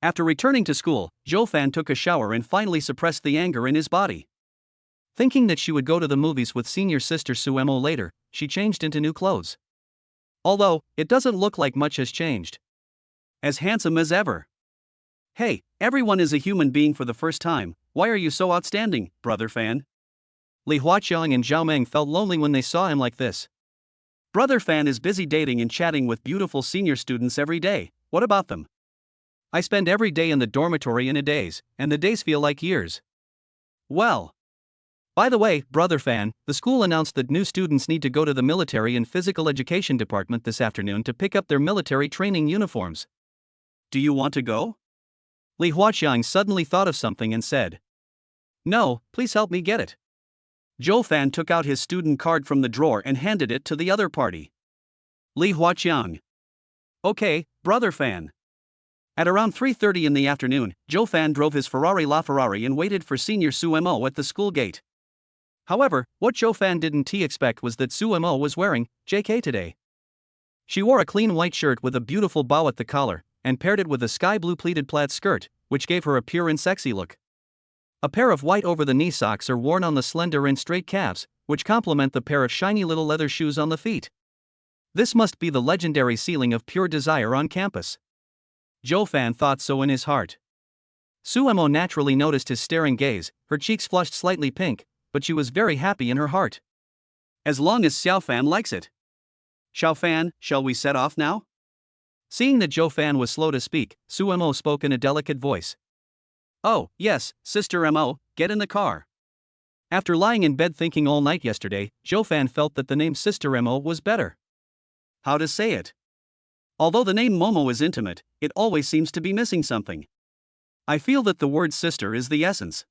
After returning to school, Joe Fan took a shower and finally suppressed the anger in his body. Thinking that she would go to the movies with senior sister Suemo later, she changed into new clothes. Although, it doesn't look like much has changed. As handsome as ever. Hey, everyone is a human being for the first time. Why are you so outstanding, brother Fan? Li Huaqiang and Zhao Meng felt lonely when they saw him like this. Brother Fan is busy dating and chatting with beautiful senior students every day. What about them? I spend every day in the dormitory in a daze, and the days feel like years. Well. By the way, brother Fan, the school announced that new students need to go to the military and physical education department this afternoon to pick up their military training uniforms. Do you want to go? Li Huaqiang suddenly thought of something and said. No, please help me get it. Zhou Fan took out his student card from the drawer and handed it to the other party. Li Huaqiang. Okay, brother Fan. At around 3:30 in the afternoon, Zhou Fan drove his Ferrari LaFerrari and waited for senior Su Mo at the school gate. However, what Zhou Fan didn't expect was that Su Mo was wearing JK today. She wore a clean white shirt with a beautiful bow at the collar, and paired it with a sky blue pleated plaid skirt, which gave her a pure and sexy look. A pair of white over-the-knee socks are worn on the slender and straight calves, which complement the pair of shiny little leather shoes on the feet. This must be the legendary ceiling of pure desire on campus. Zhou Fan thought so in his heart. Su Mo naturally noticed his staring gaze, her cheeks flushed slightly pink, but she was very happy in her heart. As long as Xiao Fan likes it. Xiao Fan, shall we set off now? Seeing that Zhou Fan was slow to speak, Su Mo spoke in a delicate voice. Oh, yes, Sister Mo, get in the car. After lying in bed thinking all night yesterday, Zhou Fan felt that the name Sister Mo was better. How to say it? Although the name Momo is intimate, it always seems to be missing something. I feel that the word sister is the essence.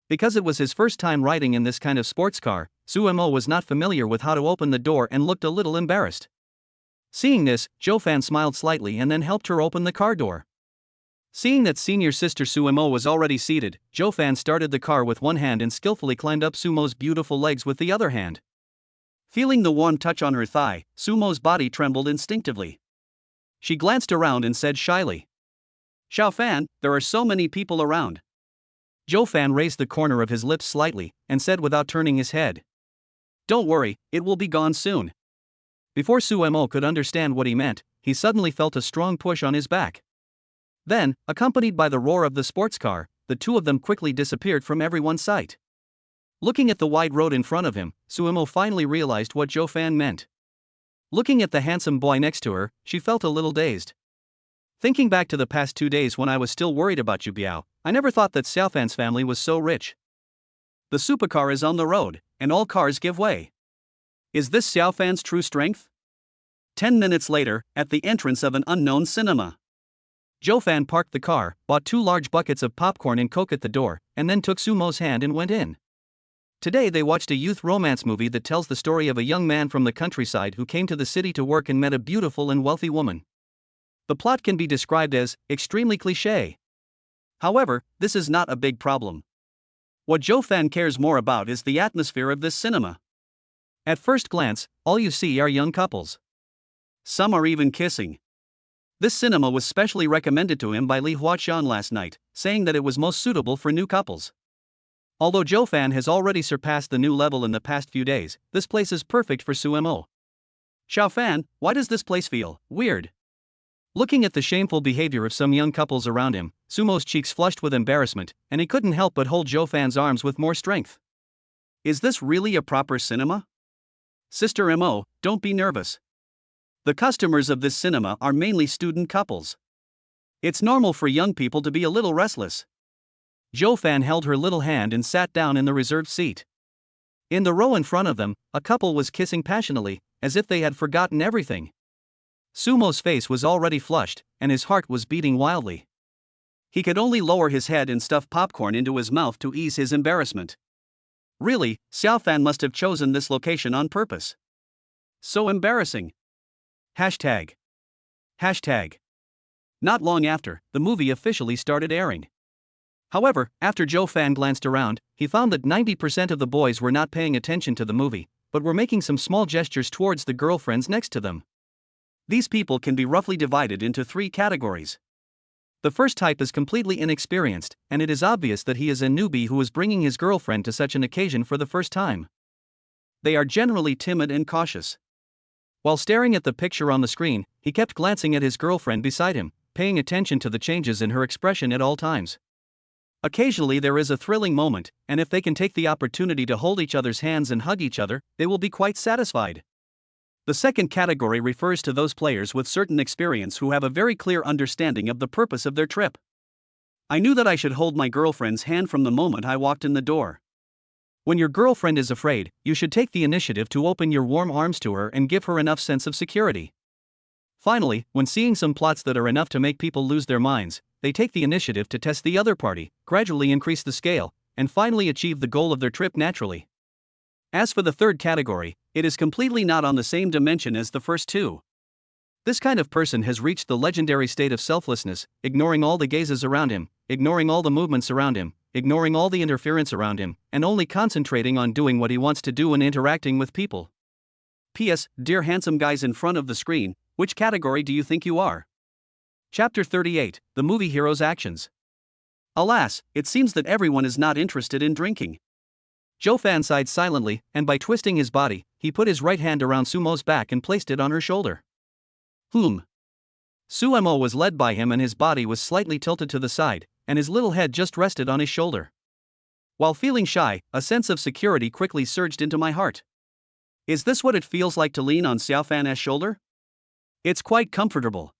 Because it was his first time riding in this kind of sports car, Su Mo was not familiar with how to open the door and looked a little embarrassed. Seeing this, Zhou Fan smiled slightly and then helped her open the car door. Seeing that senior sister Su Mo was already seated, Zhou Fan started the car with one hand and skillfully climbed up Su Mo's beautiful legs with the other hand. Feeling the warm touch on her thigh, Su Mo's body trembled instinctively. She glanced around and said shyly. Xiao Fan, there are so many people around. Zhou Fan raised the corner of his lips slightly, and said without turning his head. Don't worry, it will be gone soon. Before Su Mo could understand what he meant, he suddenly felt a strong push on his back. Then, accompanied by the roar of the sports car, the two of them quickly disappeared from everyone's sight. Looking at the wide road in front of him, Su Mo finally realized what Zhou Fan meant. Looking at the handsome boy next to her, she felt a little dazed. Thinking back to the past 2 days when I was still worried about Yuba, I never thought that Xiao Fan's family was so rich. The supercar is on the road, and all cars give way. Is this Xiao Fan's true strength? 10 minutes later, at the entrance of an unknown cinema. Zhou Fan parked the car, bought 2 large buckets of popcorn and Coke at the door, and then took Su Mo's hand and went in. Today they watched a youth romance movie that tells the story of a young man from the countryside who came to the city to work and met a beautiful and wealthy woman. The plot can be described as extremely cliché. However, this is not a big problem. What Zhou Fan cares more about is the atmosphere of this cinema. At first glance, all you see are young couples. Some are even kissing. This cinema was specially recommended to him by Li Huaqiang last night, saying that it was most suitable for new couples. Although Zhou Fan has already surpassed the new level in the past few days, this place is perfect for Su Mo. Xiao Fan, why does this place feel weird? Looking at the shameful behavior of some young couples around him, Su Mo's cheeks flushed with embarrassment, and he couldn't help but hold Zhou Fan's arms with more strength. Is this really a proper cinema? Sister Mo, don't be nervous. The customers of this cinema are mainly student couples. It's normal for young people to be a little restless. Zhou Fan held her little hand and sat down in the reserved seat. In the row in front of them, a couple was kissing passionately, as if they had forgotten everything. Su Mo's face was already flushed, and his heart was beating wildly. He could only lower his head and stuff popcorn into his mouth to ease his embarrassment. Really, Xiao Fan must have chosen this location on purpose. So embarrassing. Hashtag. Not long after, the movie officially started airing. However, after Zhou Fan glanced around, he found that 90% of the boys were not paying attention to the movie, but were making some small gestures towards the girlfriends next to them. These people can be roughly divided into 3 categories. The first type is completely inexperienced, and it is obvious that he is a newbie who is bringing his girlfriend to such an occasion for the first time. They are generally timid and cautious. While staring at the picture on the screen, he kept glancing at his girlfriend beside him, paying attention to the changes in her expression at all times. Occasionally there is a thrilling moment, and if they can take the opportunity to hold each other's hands and hug each other, they will be quite satisfied. The second category refers to those players with certain experience who have a very clear understanding of the purpose of their trip. I knew that I should hold my girlfriend's hand from the moment I walked in the door. When your girlfriend is afraid, you should take the initiative to open your warm arms to her and give her enough sense of security. Finally, when seeing some plots that are enough to make people lose their minds, they take the initiative to test the other party, gradually increase the scale, and finally achieve the goal of their trip naturally. As for the third category, it is completely not on the same dimension as the first two. This kind of person has reached the legendary state of selflessness, ignoring all the gazes around him, ignoring all the movements around him, ignoring all the interference around him, and only concentrating on doing what he wants to do and interacting with people. P.S. Dear handsome guys in front of the screen, which category do you think you are? Chapter 38, The Movie Hero's Actions. Alas, it seems that everyone is not interested in drinking. Joe Fan sighed silently, and by twisting his body, he put his right hand around Sumo's back and placed it on her shoulder. Sumo was led by him and his body was slightly tilted to the side, and his little head just rested on his shoulder. While feeling shy, a sense of security quickly surged into my heart. Is this what it feels like to lean on Xiao Fan's shoulder? It's quite comfortable.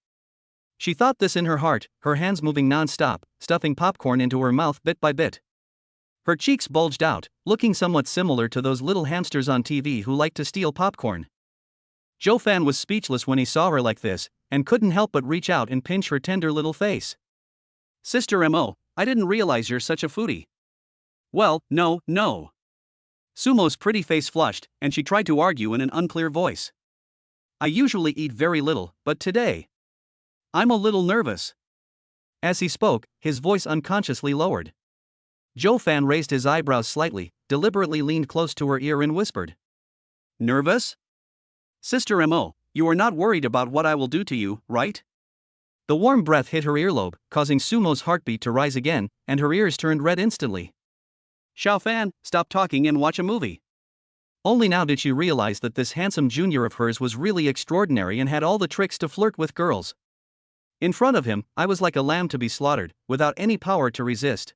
She thought this in her heart, her hands moving non-stop, stuffing popcorn into her mouth bit by bit. Her cheeks bulged out, looking somewhat similar to those little hamsters on TV who like to steal popcorn. Joe Fan was speechless when he saw her like this, and couldn't help but reach out and pinch her tender little face. Sister Mo, I didn't realize you're such a foodie. Well, no. Sumo's pretty face flushed, and she tried to argue in an unclear voice. I usually eat very little, but today, I'm a little nervous. As he spoke, his voice unconsciously lowered. Joe Fan raised his eyebrows slightly, deliberately leaned close to her ear and whispered. Nervous? Sister Mo, you are not worried about what I will do to you, right? The warm breath hit her earlobe, causing Sumo's heartbeat to rise again, and her ears turned red instantly. Xiao Fan, stop talking and watch a movie. Only now did she realize that this handsome junior of hers was really extraordinary and had all the tricks to flirt with girls. In front of him, I was like a lamb to be slaughtered, without any power to resist.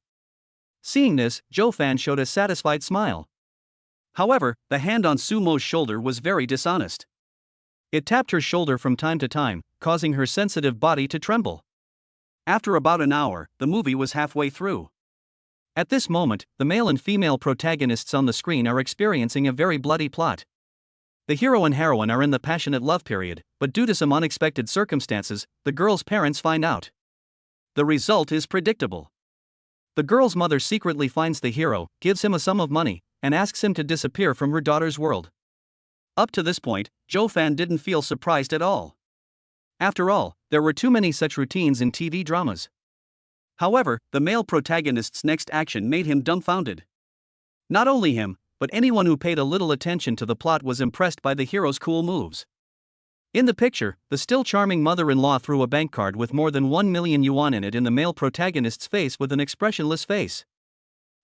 Seeing this, Joe Fan showed a satisfied smile. However, the hand on Sumo's shoulder was very dishonest. It tapped her shoulder from time to time, causing her sensitive body to tremble. After about an hour, the movie was halfway through. At this moment, the male and female protagonists on the screen are experiencing a very bloody plot. The hero and heroine are in the passionate love period, but due to some unexpected circumstances, the girl's parents find out. The result is predictable. The girl's mother secretly finds the hero, gives him a sum of money, and asks him to disappear from her daughter's world. Up to this point, Joe Fan didn't feel surprised at all. After all, there were too many such routines in TV dramas. However, the male protagonist's next action made him dumbfounded. Not only him, but anyone who paid a little attention to the plot was impressed by the hero's cool moves. In the picture, the still charming mother-in-law threw a bank card with more than 1 million yuan in it in the male protagonist's face with an expressionless face.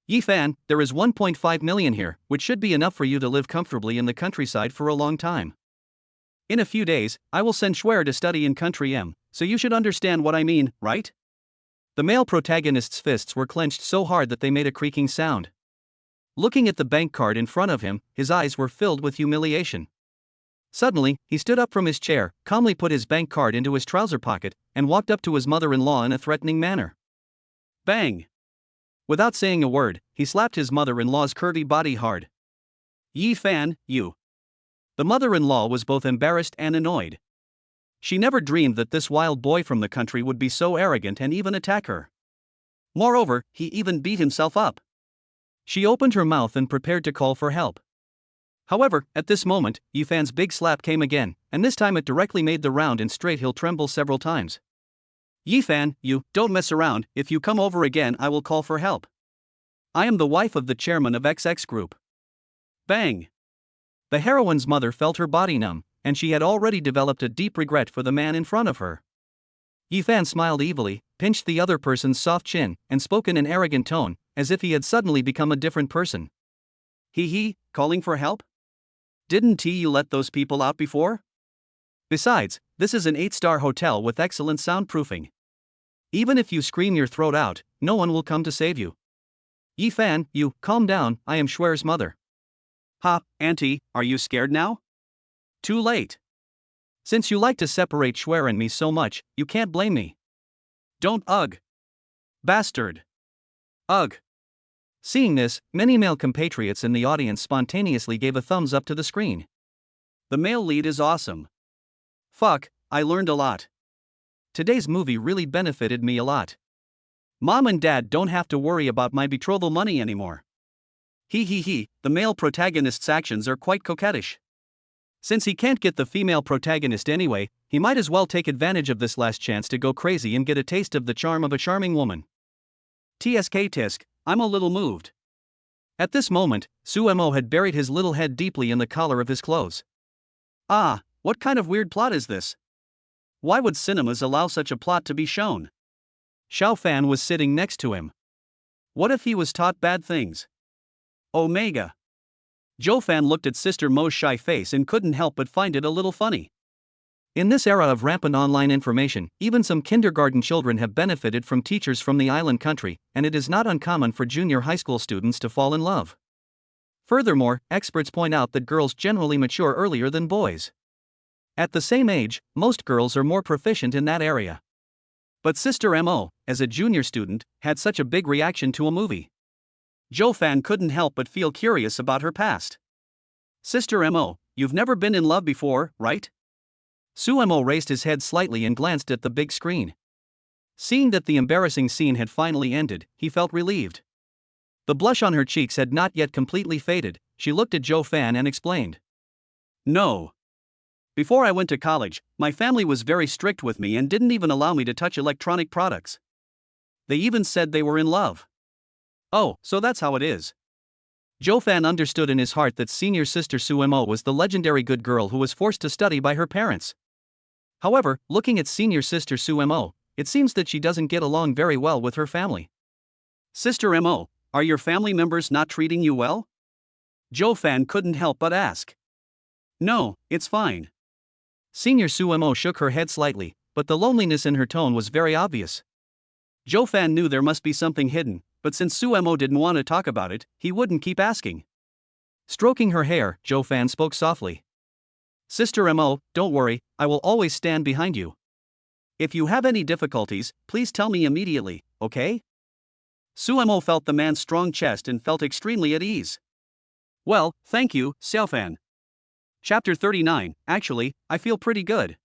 Yi Fan, there is 1.5 million here, which should be enough for you to live comfortably in the countryside for a long time. In a few days, I will send Schwer to study in Country M, so you should understand what I mean, right? The male protagonist's fists were clenched so hard that they made a creaking sound. Looking at the bank card in front of him, his eyes were filled with humiliation. Suddenly, he stood up from his chair, calmly put his bank card into his trouser pocket, and walked up to his mother-in-law in a threatening manner. Bang! Without saying a word, he slapped his mother-in-law's curvy body hard. Yi Fan, you. The mother-in-law was both embarrassed and annoyed. She never dreamed that this wild boy from the country would be so arrogant and even attack her. Moreover, he even beat himself up. She opened her mouth and prepared to call for help. However, at this moment, Yi Fan's big slap came again, and this time it directly made the round and straight heel tremble several times. Yi Fan, you, don't mess around, if you come over again I will call for help. I am the wife of the chairman of XX Group. Bang! The heroine's mother felt her body numb, and she had already developed a deep regret for the man in front of her. Yi Fan smiled evilly, pinched the other person's soft chin, and spoke in an arrogant tone, as if he had suddenly become a different person. Calling for help? Didn't you let those people out before? Besides, this is an 8-star hotel with excellent soundproofing. Even if you scream your throat out, no one will come to save you. Yi Fan, you, calm down, I am Schwer's mother. Ha, auntie, are you scared now? Too late. Since you like to separate Schwer and me so much, you can't blame me. Don't ugh. Bastard. Ugh. Seeing this, many male compatriots in the audience spontaneously gave a thumbs up to the screen. The male lead is awesome. Fuck, I learned a lot. Today's movie really benefited me a lot. Mom and Dad don't have to worry about my betrothal money anymore. He, the male protagonist's actions are quite coquettish. Since he can't get the female protagonist anyway, he might as well take advantage of this last chance to go crazy and get a taste of the charm of a charming woman. Tisk, I'm a little moved. At this moment, Suemo had buried his little head deeply in the collar of his clothes. Ah, what kind of weird plot is this? Why would cinemas allow such a plot to be shown? Xiao Fan was sitting next to him. What if he was taught bad things? Omega. Zhou Fan looked at Sister Mo's shy face and couldn't help but find it a little funny. In this era of rampant online information, even some kindergarten children have benefited from teachers from the island country, and it is not uncommon for junior high school students to fall in love. Furthermore, experts point out that girls generally mature earlier than boys. At the same age, most girls are more proficient in that area. But Sister Mo, as a junior student, had such a big reaction to a movie. Zhou Fan couldn't help but feel curious about her past. Sister Mo, you've never been in love before, right? Suemo raised his head slightly and glanced at the big screen. Seeing that the embarrassing scene had finally ended, he felt relieved. The blush on her cheeks had not yet completely faded. She looked at Zhou Fan and explained. No. Before I went to college, my family was very strict with me and didn't even allow me to touch electronic products. They even said they were in love. Oh, so that's how it is. Zhou Fan understood in his heart that senior sister Suemo was the legendary good girl who was forced to study by her parents. However, looking at senior sister Suemo, it seems that she doesn't get along very well with her family. Sister Mo, are your family members not treating you well? Zhou Fan couldn't help but ask. No, it's fine. Senior Suemo shook her head slightly, but the loneliness in her tone was very obvious. Zhou Fan knew there must be something hidden, but since Suemo didn't want to talk about it, he wouldn't keep asking. Stroking her hair, Zhou Fan spoke softly. Sister Mo, don't worry, I will always stand behind you. If you have any difficulties, please tell me immediately, okay? Suemo felt the man's strong chest and felt extremely at ease. Well, thank you, Xiaofan. Chapter 39, actually, I feel pretty good.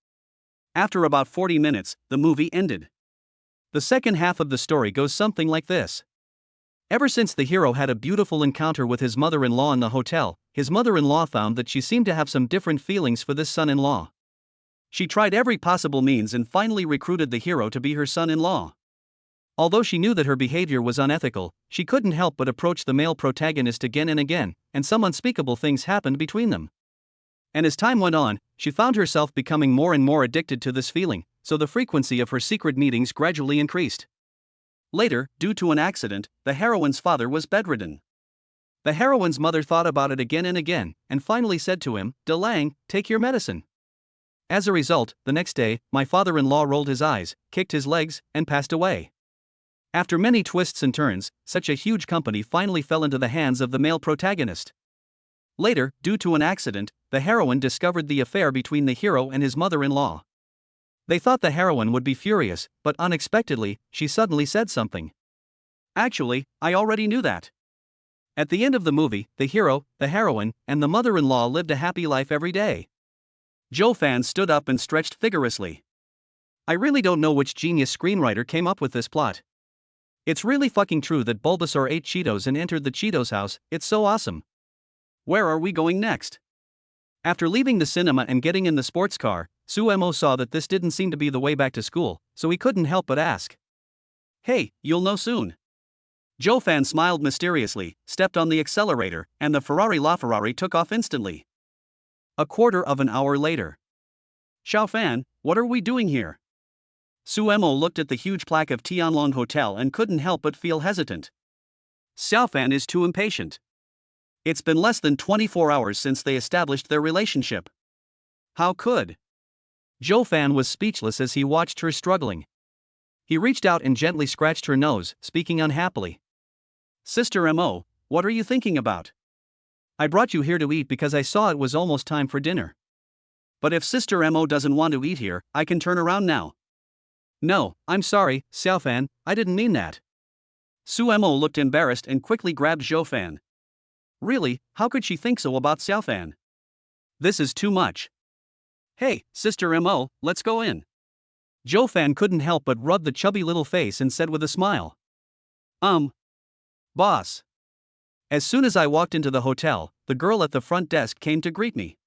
After about 40 minutes, the movie ended. The second half of the story goes something like this. Ever since the hero had a beautiful encounter with his mother-in-law in the hotel, his mother-in-law found that she seemed to have some different feelings for this son-in-law. She tried every possible means and finally recruited the hero to be her son-in-law. Although she knew that her behavior was unethical, she couldn't help but approach the male protagonist again and again, and some unspeakable things happened between them. And as time went on, she found herself becoming more and more addicted to this feeling, so the frequency of her secret meetings gradually increased. Later, due to an accident, the heroine's father was bedridden. The heroine's mother thought about it again and again, and finally said to him, "De Lang, take your medicine." As a result, the next day, my father-in-law rolled his eyes, kicked his legs, and passed away. After many twists and turns, such a huge company finally fell into the hands of the male protagonist. Later, due to an accident, the heroine discovered the affair between the hero and his mother-in-law. They thought the heroine would be furious, but unexpectedly, she suddenly said something. Actually, I already knew that. At the end of the movie, the hero, the heroine, and the mother-in-law lived a happy life every day. Zhou Fan stood up and stretched vigorously. I really don't know which genius screenwriter came up with this plot. It's really fucking true that Bulbasaur ate Cheetos and entered the Cheetos house, it's so awesome. Where are we going next? After leaving the cinema and getting in the sports car, Suemo saw that this didn't seem to be the way back to school, so he couldn't help but ask. Hey, you'll know soon. Zhou Fan smiled mysteriously, stepped on the accelerator, and the LaFerrari took off instantly. A quarter of an hour later. Xiao Fan, what are we doing here? Suemo looked at the huge plaque of Tianlong Hotel and couldn't help but feel hesitant. Xiao Fan is too impatient. It's been less than 24 hours since they established their relationship. How could? Zhou Fan was speechless as he watched her struggling. He reached out and gently scratched her nose, speaking unhappily. Sister Mo, what are you thinking about? I brought you here to eat because I saw it was almost time for dinner. But if Sister Mo doesn't want to eat here, I can turn around now. No, I'm sorry, Xiaofan, I didn't mean that. Su Mo looked embarrassed and quickly grabbed Zhoufan. Really, how could she think so about Xiaofan? This is too much. Hey, Sister Mo, let's go in. Zhoufan couldn't help but rub the chubby little face and said with a smile. Boss. As soon as I walked into the hotel, the girl at the front desk came to greet me.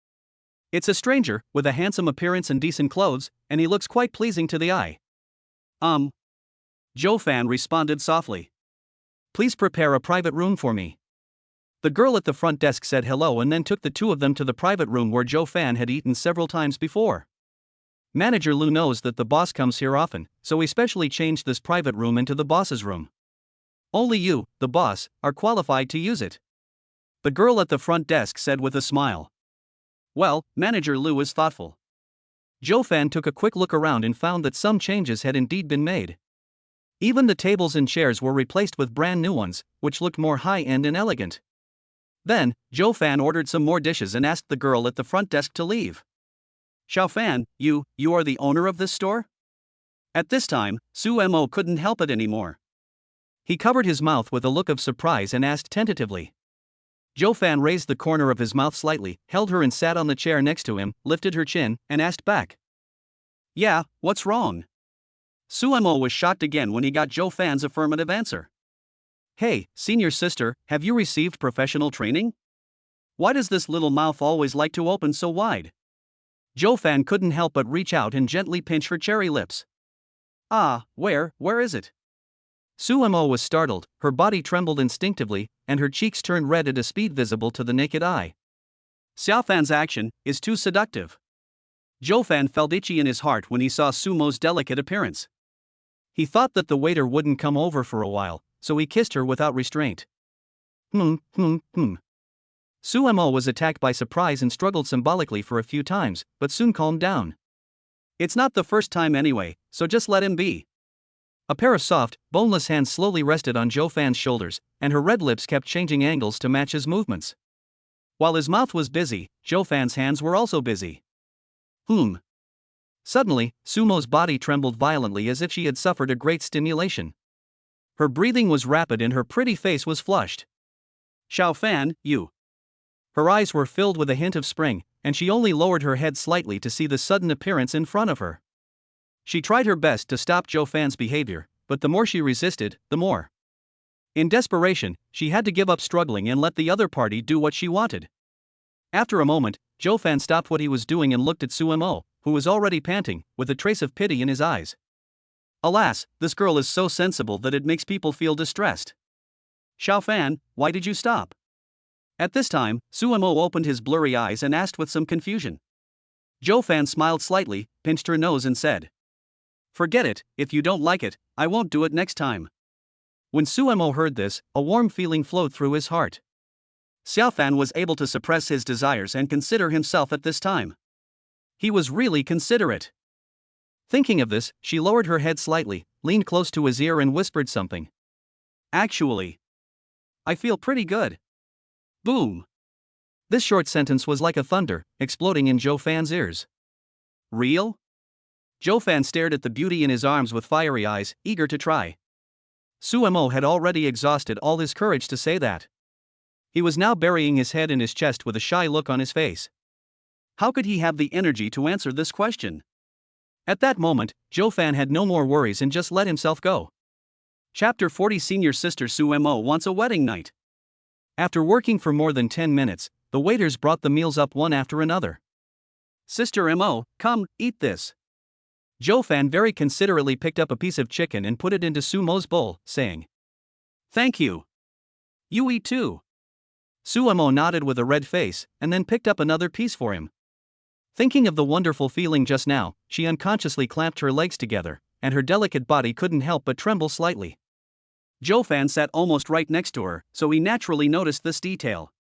It's a stranger, with a handsome appearance and decent clothes, and he looks quite pleasing to the eye. Zhoufan responded softly. Please prepare a private room for me. The girl at the front desk said hello and then took the two of them to the private room where Zhoufan had eaten several times before. Manager Lu knows that the boss comes here often, so he specially changed this private room into the boss's room. Only you, the boss, are qualified to use it. The girl at the front desk said with a smile. Well, Manager Lu is thoughtful. Zhoufan took a quick look around and found that some changes had indeed been made. Even the tables and chairs were replaced with brand new ones, which looked more high-end and elegant. Then, Zhoufan ordered some more dishes and asked the girl at the front desk to leave. Xiaofan, you are the owner of this store? At this time, Su Mo couldn't help it anymore. He covered his mouth with a look of surprise and asked tentatively. Zhoufan raised the corner of his mouth slightly, held her and sat on the chair next to him, lifted her chin, and asked back. Yeah, what's wrong? Su Mo was shocked again when he got Zhoufan's affirmative answer. Hey, senior sister, have you received professional training? Why does this little mouth always like to open so wide? Zhoufan couldn't help but reach out and gently pinch her cherry lips. Where is it? Su Mo was startled, her body trembled instinctively, and her cheeks turned red at a speed visible to the naked eye. Xiaofan's action is too seductive. Zhoufan felt itchy in his heart when he saw Su Mo's delicate appearance. He thought that the waiter wouldn't come over for a while, so he kissed her without restraint. Su Mo was attacked by surprise and struggled symbolically for a few times, but soon calmed down. It's not the first time anyway, so just let him be. A pair of soft, boneless hands slowly rested on Zhoufan's shoulders, and her red lips kept changing angles to match his movements. While his mouth was busy, Zhoufan's hands were also busy. Suddenly, Su Mo's body trembled violently as if she had suffered a great stimulation. Her breathing was rapid and her pretty face was flushed. Xiaofan, you. Her eyes were filled with a hint of spring, and she only lowered her head slightly to see the sudden appearance in front of her. She tried her best to stop Zhoufan's behavior, but the more she resisted, the more. In desperation, she had to give up struggling and let the other party do what she wanted. After a moment, Zhoufan stopped what he was doing and looked at Su Mo, who was already panting, with a trace of pity in his eyes. Alas, this girl is so sensible that it makes people feel distressed. Xiaofan, why did you stop? At this time, Su Mo opened his blurry eyes and asked with some confusion. Zhoufan smiled slightly, pinched her nose and said. Forget it, if you don't like it, I won't do it next time. When Su Mo heard this, a warm feeling flowed through his heart. Xiaofan was able to suppress his desires and consider himself at this time. He was really considerate. Thinking of this, she lowered her head slightly, leaned close to his ear and whispered something. Actually, I feel pretty good. Boom. This short sentence was like a thunder, exploding in Zhoufan's ears. Real? Zhoufan stared at the beauty in his arms with fiery eyes, eager to try. Su Mo had already exhausted all his courage to say that. He was now burying his head in his chest with a shy look on his face. How could he have the energy to answer this question? At that moment, Zhoufan had no more worries and just let himself go. Chapter 40 Senior Sister Su Mo wants a wedding night. After working for more than 10 minutes, the waiters brought the meals up one after another. Sister Mo, come, eat this. Zhoufan very considerately picked up a piece of chicken and put it into Su Mo's bowl, saying, Thank you. You eat too. Su Mo nodded with a red face, and then picked up another piece for him. Thinking of the wonderful feeling just now, she unconsciously clamped her legs together, and her delicate body couldn't help but tremble slightly. Zhoufan sat almost right next to her, so he naturally noticed this detail.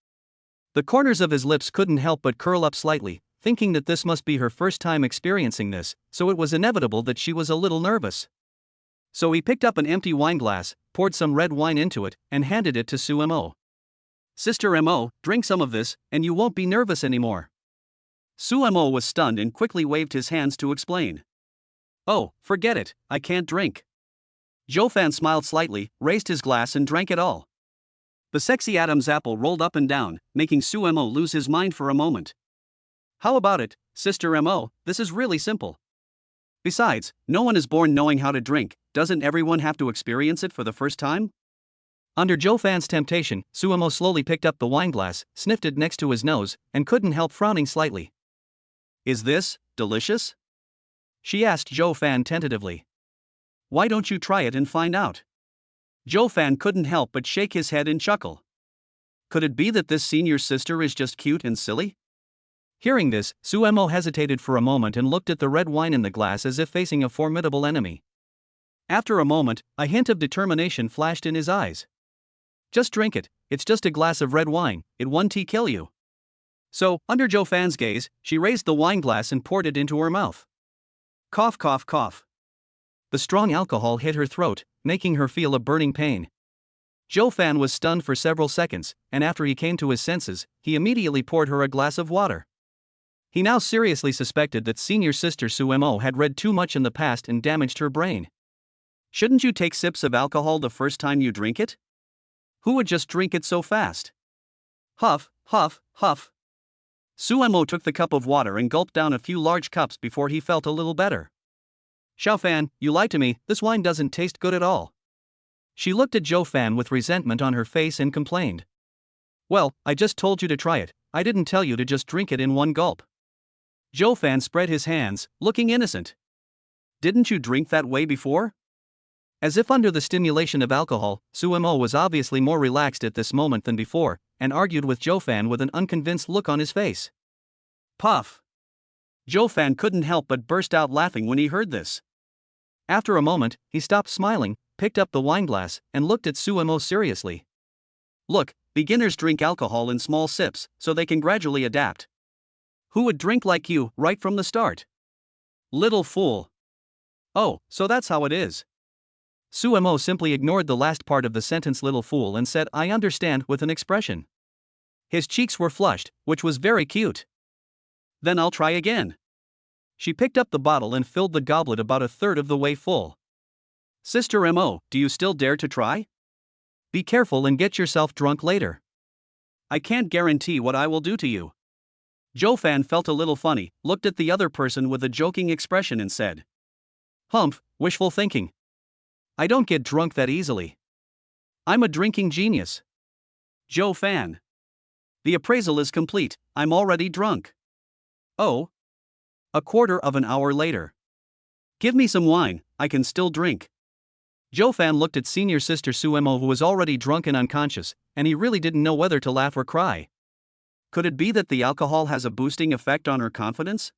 The corners of his lips couldn't help but curl up slightly, thinking that this must be her first time experiencing this, so it was inevitable that she was a little nervous. So he picked up an empty wine glass, poured some red wine into it, and handed it to Su Mo. Sister Mo, drink some of this, and you won't be nervous anymore. Su Mo was stunned and quickly waved his hands to explain. Oh, forget it, I can't drink. Zhou Fan smiled slightly, raised his glass and drank it all. The sexy Adam's apple rolled up and down, making Su Mo lose his mind for a moment. How about it, Sister Mo, this is really simple. Besides, no one is born knowing how to drink, doesn't everyone have to experience it for the first time? Under Zhou Fan's temptation, Su Mo slowly picked up the wineglass, sniffed it next to his nose, and couldn't help frowning slightly. Is this delicious? She asked Zhou Fan tentatively. Why don't you try it and find out? Zhou Fan couldn't help but shake his head and chuckle. Could it be that this senior sister is just cute and silly? Hearing this, Su Mo hesitated for a moment and looked at the red wine in the glass as if facing a formidable enemy. After a moment, a hint of determination flashed in his eyes. Just drink it, it's just a glass of red wine, it won't kill you. So, under Zhou Fan's gaze, she raised the wine glass and poured it into her mouth. Cough, cough, cough. The strong alcohol hit her throat, making her feel a burning pain. Zhou Fan was stunned for several seconds, and after he came to his senses, he immediately poured her a glass of water. He now seriously suspected that senior sister Su Mo had read too much in the past and damaged her brain. Shouldn't you take sips of alcohol the first time you drink it? Who would just drink it so fast? Huff, huff, huff. Su Mo took the cup of water and gulped down a few large cups before he felt a little better. Xiao Fan, you lied to me, this wine doesn't taste good at all. She looked at Zhou Fan with resentment on her face and complained. Well, I just told you to try it, I didn't tell you to just drink it in one gulp. Zhou Fan spread his hands, looking innocent. Didn't you drink that way before? As if under the stimulation of alcohol, Su Mo was obviously more relaxed at this moment than before, and argued with Zhou Fan with an unconvinced look on his face. Puff! Zhou Fan couldn't help but burst out laughing when he heard this. After a moment, he stopped smiling, picked up the wineglass, and looked at Su Mo seriously. Look, beginners drink alcohol in small sips, so they can gradually adapt. Who would drink like you, right from the start? Little fool. Oh, so that's how it is. Su Mo simply ignored the last part of the sentence little fool and said I understand with an expression. His cheeks were flushed, which was very cute. Then I'll try again. She picked up the bottle and filled the goblet about a third of the way full. Sister Mo, do you still dare to try? Be careful and get yourself drunk later. I can't guarantee what I will do to you. Zhou Fan felt a little funny, looked at the other person with a joking expression and said. Humph, wishful thinking. I don't get drunk that easily. I'm a drinking genius. Zhou Fan. The appraisal is complete, I'm already drunk. Oh. A quarter of an hour later. Give me some wine, I can still drink. Zhou Fan looked at senior sister Su Mo who was already drunk and unconscious, and he really didn't know whether to laugh or cry. Could it be that the alcohol has a boosting effect on her confidence?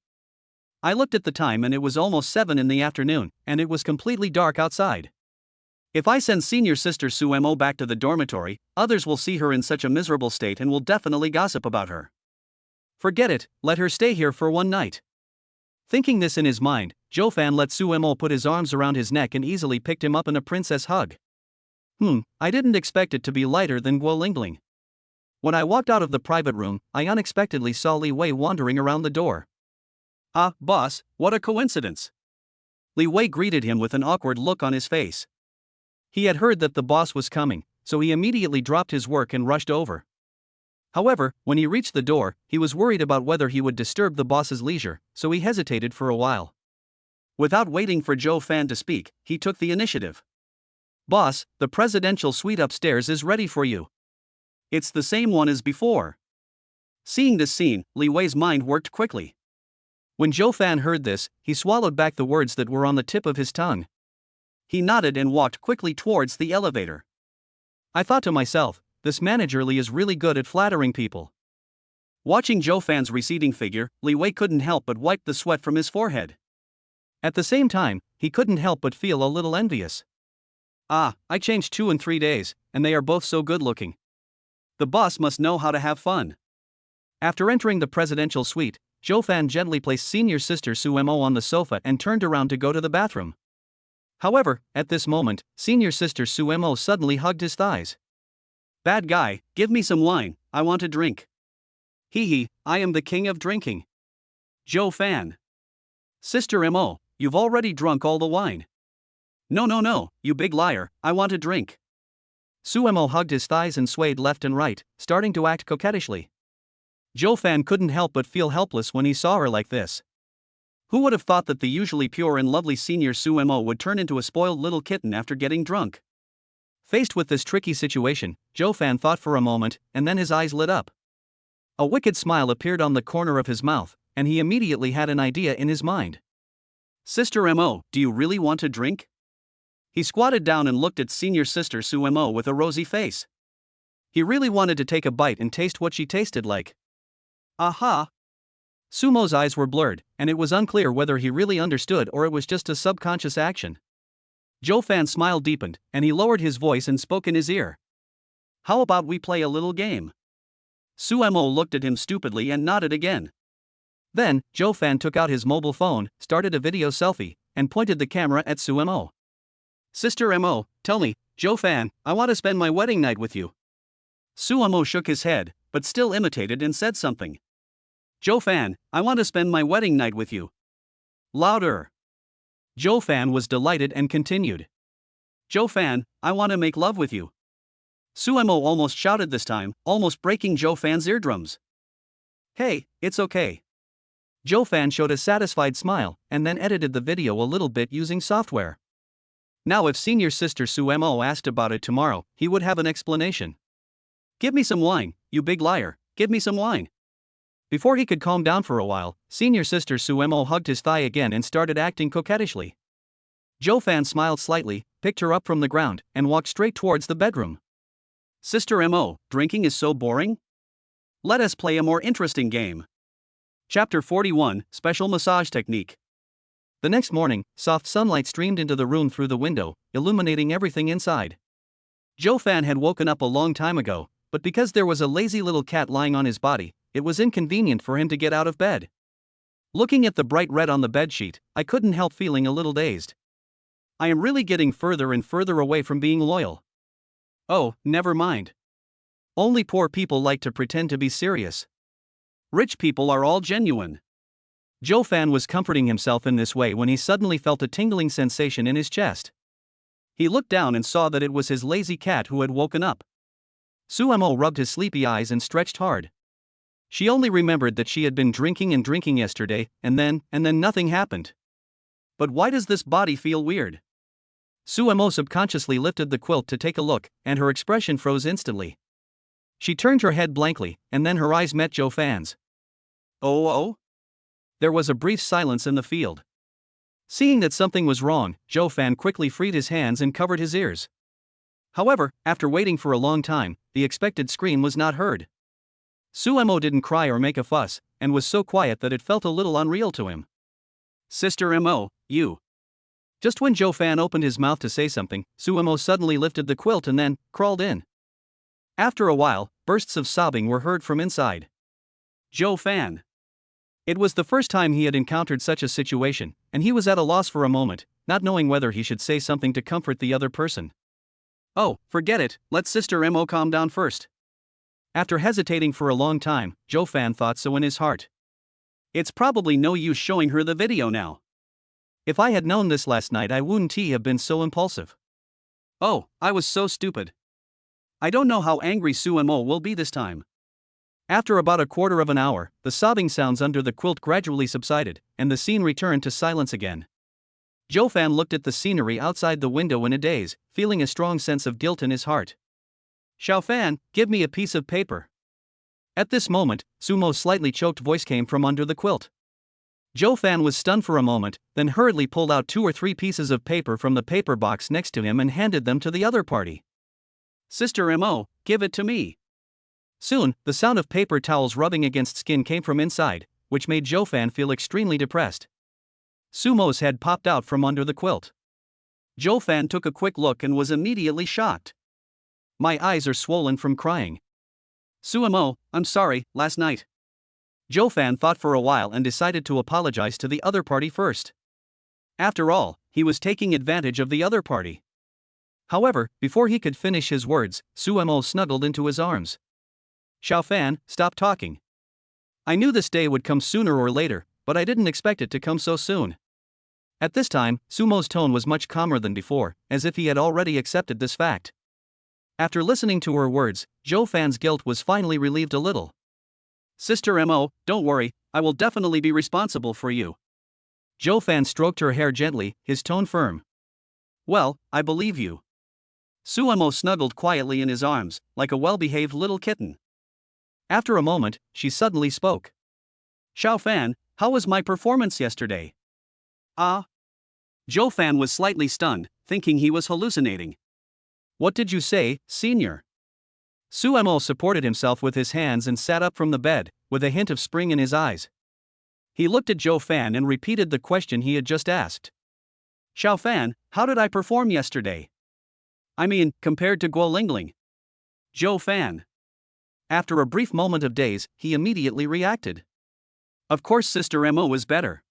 I looked at the time and it was almost 7 in the afternoon, and it was completely dark outside. If I send senior sister Su Mo back to the dormitory, others will see her in such a miserable state and will definitely gossip about her. Forget it, let her stay here for one night. Thinking this in his mind, Zhou Fan let Su Mo put his arms around his neck and easily picked him up in a princess hug. I didn't expect it to be lighter than Gu Lingling. When I walked out of the private room, I unexpectedly saw Li Wei wandering around the door. Ah, boss, what a coincidence. Li Wei greeted him with an awkward look on his face. He had heard that the boss was coming, so he immediately dropped his work and rushed over. However, when he reached the door, he was worried about whether he would disturb the boss's leisure, so he hesitated for a while. Without waiting for Zhou Fan to speak, he took the initiative. Boss, the presidential suite upstairs is ready for you. It's the same one as before. Seeing this scene, Li Wei's mind worked quickly. When Zhou Fan heard this, he swallowed back the words that were on the tip of his tongue. He nodded and walked quickly towards the elevator. I thought to myself, this manager Li is really good at flattering people. Watching Zhou Fan's receding figure, Li Wei couldn't help but wipe the sweat from his forehead. At the same time, he couldn't help but feel a little envious. Ah, I changed 2 in 3 days, and they are both so good looking. The boss must know how to have fun. After entering the presidential suite, Zhou Fan gently placed senior sister Su Mo on the sofa and turned around to go to the bathroom. However, at this moment, senior sister Suemo suddenly hugged his thighs. Bad guy, give me some wine, I want a drink. Hee hee, I am the king of drinking. Joe Fan. Sister Mo, you've already drunk all the wine. No, you big liar, I want a drink. Suemo hugged his thighs and swayed left and right, starting to act coquettishly. Joe Fan couldn't help but feel helpless when he saw her like this. Who would have thought that the usually pure and lovely senior Suemo would turn into a spoiled little kitten after getting drunk? Faced with this tricky situation, Joe Fan thought for a moment, and then his eyes lit up. A wicked smile appeared on the corner of his mouth, and he immediately had an idea in his mind. Sister Mo, do you really want a drink? He squatted down and looked at senior sister Suemo with a rosy face. He really wanted to take a bite and taste what she tasted like. Aha! Sumo's eyes were blurred, and it was unclear whether he really understood or it was just a subconscious action. Joe Fan's smile deepened, and he lowered his voice and spoke in his ear. How about we play a little game? Suemo looked at him stupidly and nodded again. Then, Joe Fan took out his mobile phone, started a video selfie, and pointed the camera at Suemo. Sister Mo, tell me, Joe Fan, I want to spend my wedding night with you. Suemo shook his head, but still imitated and said something. Joe Fan, I want to spend my wedding night with you. Louder. Joe Fan was delighted and continued. Joe Fan, I want to make love with you. Suemo almost shouted this time, almost breaking Joe Fan's eardrums. Hey, it's okay. Joe Fan showed a satisfied smile, and then edited the video a little bit using software. Now if senior sister Suemo asked about it tomorrow, he would have an explanation. Give me some wine, you big liar, give me some wine. Before he could calm down for a while, senior sister Suemo hugged his thigh again and started acting coquettishly. Joe Fan smiled slightly, picked her up from the ground, and walked straight towards the bedroom. Sister Mo, drinking is so boring? Let us play a more interesting game. Chapter 41, Special Massage Technique. The next morning, soft sunlight streamed into the room through the window, illuminating everything inside. Joe Fan had woken up a long time ago, but because there was a lazy little cat lying on his body, it was inconvenient for him to get out of bed. Looking at the bright red on the bedsheet, I couldn't help feeling a little dazed. I am really getting further and further away from being loyal. Oh, never mind. Only poor people like to pretend to be serious. Rich people are all genuine. Joe Fan was comforting himself in this way when he suddenly felt a tingling sensation in his chest. He looked down and saw that it was his lazy cat who had woken up. Suemo rubbed his sleepy eyes and stretched hard. She only remembered that she had been drinking and drinking yesterday, and then nothing happened. But why does this body feel weird? Suemo subconsciously lifted the quilt to take a look, and her expression froze instantly. She turned her head blankly, and then her eyes met Joe Fan's. Oh? There was a brief silence in the field. Seeing that something was wrong, Joe Fan quickly freed his hands and covered his ears. However, after waiting for a long time, the expected scream was not heard. Suemo didn't cry or make a fuss, and was so quiet that it felt a little unreal to him. Sister Mo, you. Just when Joe Fan opened his mouth to say something, Suemo suddenly lifted the quilt and then crawled in. After a while, bursts of sobbing were heard from inside. Joe Fan. It was the first time he had encountered such a situation, and he was at a loss for a moment, not knowing whether he should say something to comfort the other person. Oh, forget it, let Sister Mo calm down first. After hesitating for a long time, Joe Fan thought so in his heart. It's probably no use showing her the video now. If I had known this last night, I wouldn't have been so impulsive. Oh, I was so stupid. I don't know how angry Suemo will be this time. After about a quarter of an hour, the sobbing sounds under the quilt gradually subsided, and the scene returned to silence again. Joe Fan looked at the scenery outside the window in a daze, feeling a strong sense of guilt in his heart. Xiao Fan, give me a piece of paper. At this moment, Sumo's slightly choked voice came from under the quilt. Joe Fan was stunned for a moment, then hurriedly pulled out 2 or 3 pieces of paper from the paper box next to him and handed them to the other party. Sister Mo, give it to me. Soon, the sound of paper towels rubbing against skin came from inside, which made Joe Fan feel extremely depressed. Sumo's head popped out from under the quilt. Joe Fan took a quick look and was immediately shocked. My eyes are swollen from crying. Suemo, I'm sorry, last night. Joe Fan thought for a while and decided to apologize to the other party first. After all, he was taking advantage of the other party. However, before he could finish his words, Sumo snuggled into his arms. Xiaofan, stop talking. I knew this day would come sooner or later, but I didn't expect it to come so soon. At this time, Sumo's tone was much calmer than before, as if he had already accepted this fact. After listening to her words, Xiaofan's guilt was finally relieved a little. Sister Mo, don't worry, I will definitely be responsible for you. Xiaofan stroked her hair gently, his tone firm. Well, I believe you. Sumo snuggled quietly in his arms, like a well-behaved little kitten. After a moment, she suddenly spoke. Xiaofan, how was my performance yesterday? Xiaofan was slightly stunned, thinking he was hallucinating. What did you say, senior? Sumo supported himself with his hands and sat up from the bed, with a hint of spring in his eyes. He looked at Xiaofan and repeated the question he had just asked. Xiaofan, how did I perform yesterday? I mean, compared to Gu Lingling. Xiaofan. After a brief moment of daze, he immediately reacted. Of course Sister Mo was better.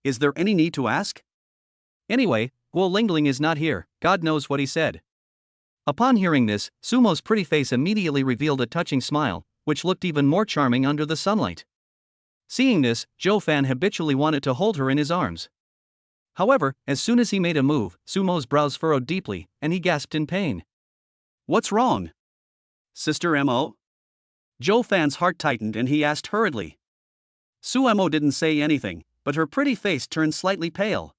Is there any need to ask? Anyway, Gu Lingling is not here, God knows what he said. Upon hearing this, Sumo's pretty face immediately revealed a touching smile, which looked even more charming under the sunlight. Seeing this, Xiaofan habitually wanted to hold her in his arms. However, as soon as he made a move, Sumo's brows furrowed deeply, and he gasped in pain. What's wrong? Sister Mo? Xiaofan's heart tightened and he asked hurriedly. Sumo didn't say anything, but her pretty face turned slightly pale.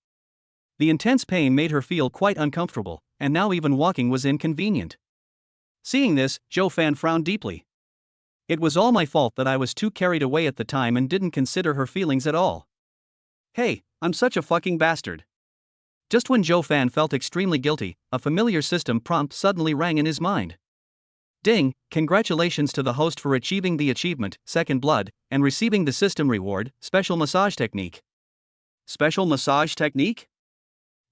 The intense pain made her feel quite uncomfortable, and now even walking was inconvenient. Seeing this, Xiaofan frowned deeply. It was all my fault that I was too carried away at the time and didn't consider her feelings at all. Hey, I'm such a fucking bastard. Just when Xiaofan felt extremely guilty, a familiar system prompt suddenly rang in his mind. Ding, congratulations to the host for achieving the achievement, Second Blood, and receiving the system reward, Special Massage Technique. Special Massage Technique?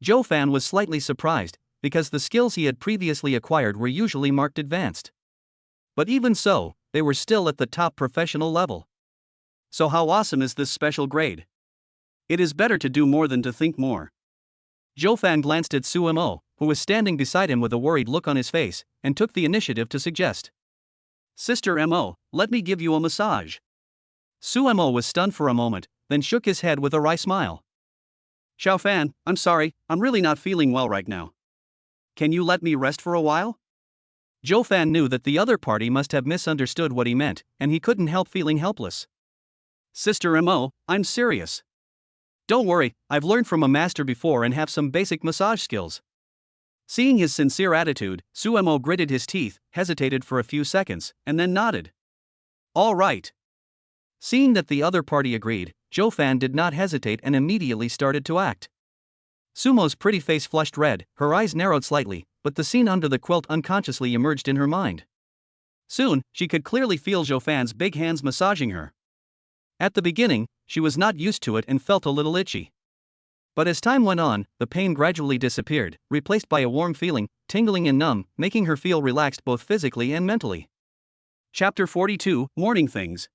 Xiaofan was slightly surprised, because the skills he had previously acquired were usually marked advanced. But even so, they were still at the top professional level. So how awesome is this special grade? It is better to do more than to think more. Xiaofan glanced at Sumo, who was standing beside him with a worried look on his face, and took the initiative to suggest. Sister Mo, let me give you a massage. Sumo was stunned for a moment, then shook his head with a wry smile. Xiaofan, I'm sorry, I'm really not feeling well right now. Can you let me rest for a while? Xiaofan knew that the other party must have misunderstood what he meant, and he couldn't help feeling helpless. Sister Mo, I'm serious. Don't worry, I've learned from a master before and have some basic massage skills. Seeing his sincere attitude, Sumo gritted his teeth, hesitated for a few seconds, and then nodded. All right. Seeing that the other party agreed, Xiaofan did not hesitate and immediately started to act. Sumo's pretty face flushed red, her eyes narrowed slightly, but the scene under the quilt unconsciously emerged in her mind. Soon, she could clearly feel Xiaofan's big hands massaging her. At the beginning, she was not used to it and felt a little itchy. But as time went on, the pain gradually disappeared, replaced by a warm feeling, tingling and numb, making her feel relaxed both physically and mentally. Chapter 42, Morning Things.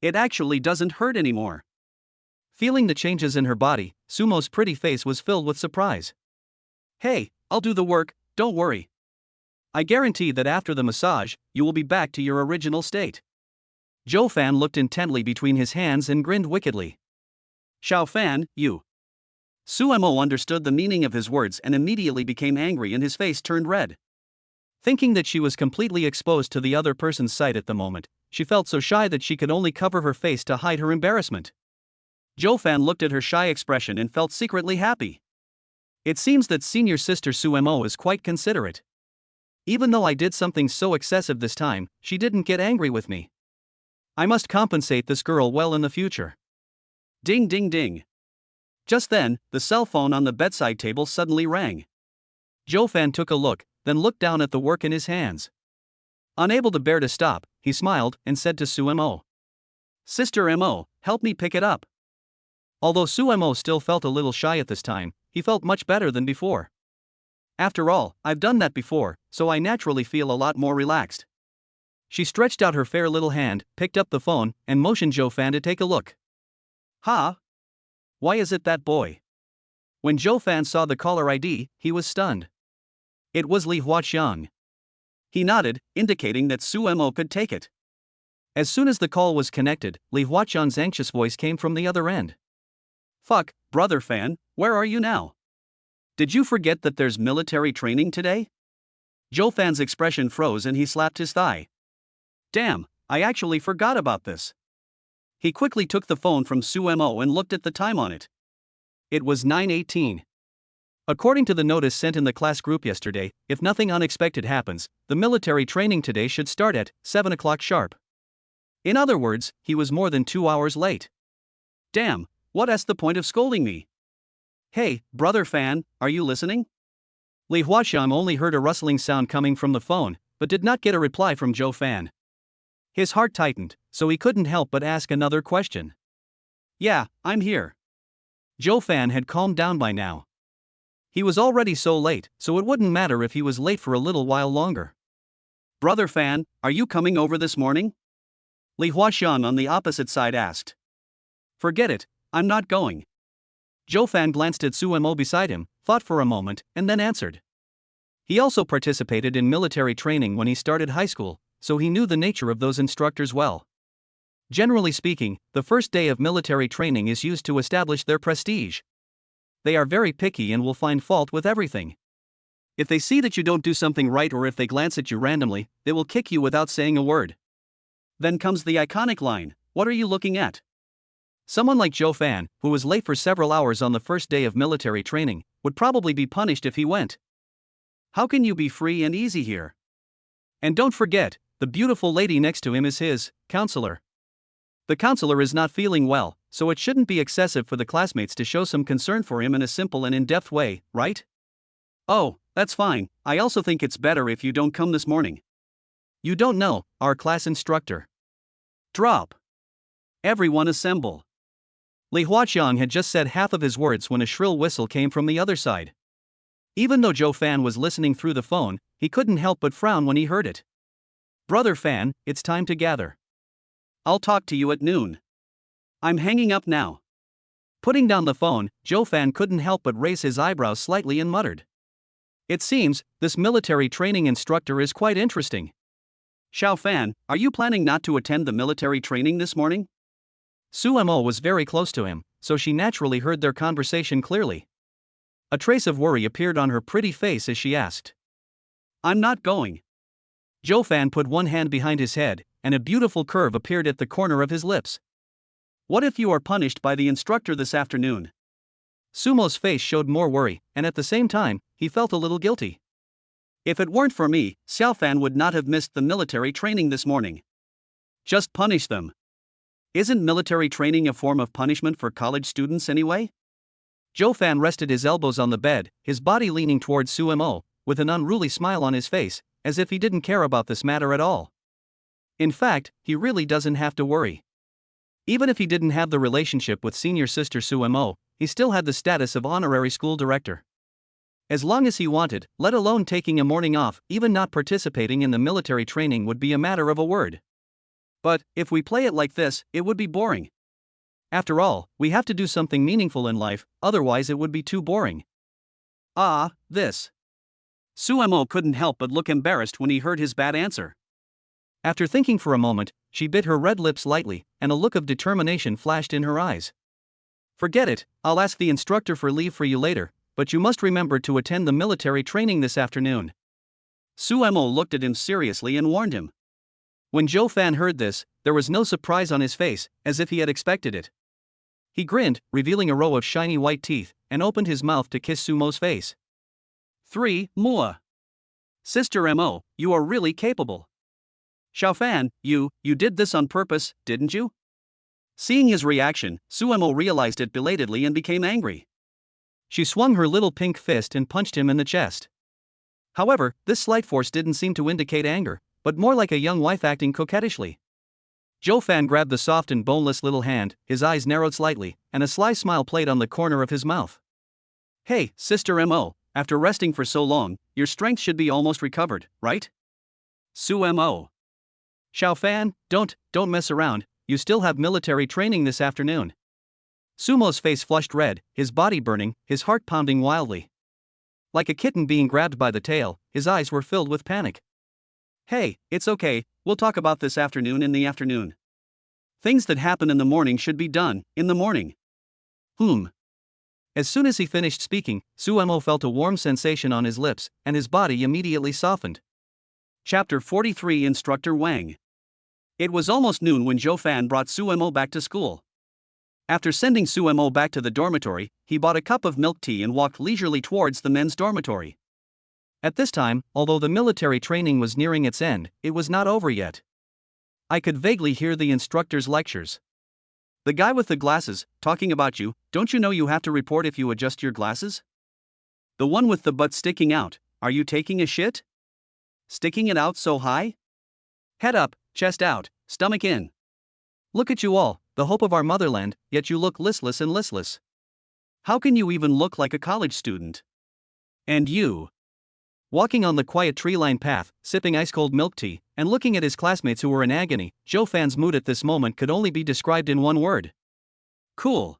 It actually doesn't hurt anymore. Feeling the changes in her body, Sumo's pretty face was filled with surprise. Hey, I'll do the work, don't worry. I guarantee that after the massage, you will be back to your original state. Xiaofan looked intently between his hands and grinned wickedly. Xiaofan, you. Sumo understood the meaning of his words and immediately became angry and his face turned red. Thinking that she was completely exposed to the other person's sight at the moment, she felt so shy that she could only cover her face to hide her embarrassment. Xiaofan looked at her shy expression and felt secretly happy. It seems that senior sister Sumo is quite considerate. Even though I did something so excessive this time, she didn't get angry with me. I must compensate this girl well in the future. Ding ding ding. Just then, the cell phone on the bedside table suddenly rang. Xiaofan took a look, then looked down at the work in his hands. Unable to bear to stop, he smiled and said to Sumo. Sister Mo, help me pick it up. Although Sumo still felt a little shy at this time, he felt much better than before. After all, I've done that before, so I naturally feel a lot more relaxed. She stretched out her fair little hand, picked up the phone, and motioned Xiaofan to take a look. Why is it that boy? When Zhou Fan saw the caller ID, he was stunned. It was Li Huaqiang. He nodded, indicating that Su Mo could take it. As soon as the call was connected, Li Huaqiang's anxious voice came from the other end. Fuck, brother Fan, where are you now? Did you forget that there's military training today? Zhou Fan's expression froze and he slapped his thigh. Damn, I actually forgot about this. He quickly took the phone from Su Mo and looked at the time on it. It was 9:18. According to the notice sent in the class group yesterday, if nothing unexpected happens, the military training today should start at 7 o'clock sharp. In other words, he was more than 2 hours late. Damn, what's the point of scolding me? Hey, brother Fan, are you listening? Li Huaqiang only heard a rustling sound coming from the phone, but did not get a reply from Zhou Fan. His heart tightened, so he couldn't help but ask another question. Yeah, I'm here. Zhou Fan had calmed down by now. He was already so late, so it wouldn't matter if he was late for a little while longer. Brother Fan, are you coming over this morning? Li Huaqiang on the opposite side asked. Forget it, I'm not going. Zhou Fan glanced at Su Mo beside him, thought for a moment, and then answered. He also participated in military training when he started high school, so he knew the nature of those instructors well. Generally speaking, the first day of military training is used to establish their prestige. They are very picky and will find fault with everything. If they see that you don't do something right or if they glance at you randomly, they will kick you without saying a word. Then comes the iconic line, "What are you looking at?" Someone like Zhou Fan, who was late for several hours on the first day of military training, would probably be punished if he went. How can you be free and easy here? And don't forget, the beautiful lady next to him is his counselor. The counselor is not feeling well, so it shouldn't be excessive for the classmates to show some concern for him in a simple and in-depth way, right? Oh, that's fine, I also think it's better if you don't come this morning. You don't know, our class instructor. Drop. Everyone assemble. Li Huaqiang had just said half of his words when a shrill whistle came from the other side. Even though Zhou Fan was listening through the phone, he couldn't help but frown when he heard it. Brother Fan, it's time to gather. I'll talk to you at noon. I'm hanging up now. Putting down the phone, Zhou Fan couldn't help but raise his eyebrows slightly and muttered. It seems, this military training instructor is quite interesting. Xiao Fan, are you planning not to attend the military training this morning? Su Mo was very close to him, so she naturally heard their conversation clearly. A trace of worry appeared on her pretty face as she asked. I'm not going. Zhou Fan put one hand behind his head, and a beautiful curve appeared at the corner of his lips. What if you are punished by the instructor this afternoon? Sumo's face showed more worry, and at the same time, he felt a little guilty. If it weren't for me, Xiao Fan would not have missed the military training this morning. Just punish them. Isn't military training a form of punishment for college students anyway? Zhou Fan rested his elbows on the bed, his body leaning towards Su Mo, with an unruly smile on his face, as if he didn't care about this matter at all. In fact, he really doesn't have to worry. Even if he didn't have the relationship with senior sister Su Mo, he still had the status of honorary school director. As long as he wanted, let alone taking a morning off, even not participating in the military training would be a matter of a word. But, if we play it like this, it would be boring. After all, we have to do something meaningful in life, otherwise it would be too boring. This. Su Mo couldn't help but look embarrassed when he heard his bad answer. After thinking for a moment, she bit her red lips lightly, and a look of determination flashed in her eyes. Forget it, I'll ask the instructor for leave for you later, but you must remember to attend the military training this afternoon. Su Mo looked at him seriously and warned him. When Zhou Fan heard this, there was no surprise on his face, as if he had expected it. He grinned, revealing a row of shiny white teeth, and opened his mouth to kiss Sumo's face. 3. Mua. Sister Mo, you are really capable. Xiao Fan, you did this on purpose, didn't you? Seeing his reaction, Su Mo realized it belatedly and became angry. She swung her little pink fist and punched him in the chest. However, this slight force didn't seem to indicate anger, but more like a young wife acting coquettishly. Zhou Fan grabbed the soft and boneless little hand, his eyes narrowed slightly, and a sly smile played on the corner of his mouth. Hey, Sister Mo, after resting for so long, your strength should be almost recovered, right? Su Mo. Xiao Fan, don't mess around, you still have military training this afternoon. Sumo's face flushed red, his body burning, his heart pounding wildly. Like a kitten being grabbed by the tail, his eyes were filled with panic. Hey, it's okay, we'll talk about this afternoon in the afternoon. Things that happen in the morning should be done in the morning. As soon as he finished speaking, Sumo felt a warm sensation on his lips, and his body immediately softened. Chapter 43 Instructor Wang. It was almost noon when Zhou Fan brought Sumo back to school. After sending Sumo back to the dormitory, he bought a cup of milk tea and walked leisurely towards the men's dormitory. At this time, although the military training was nearing its end, it was not over yet. I could vaguely hear the instructor's lectures. The guy with the glasses, talking about you, don't you know you have to report if you adjust your glasses? The one with the butt sticking out, are you taking a shit? Sticking it out so high? Head up, chest out, stomach in. Look at you all, the hope of our motherland, yet you look listless and listless. How can you even look like a college student? And you? Walking on the quiet tree-lined path, sipping ice-cold milk tea, and looking at his classmates who were in agony, Zhou Fan's mood at this moment could only be described in one word. Cool.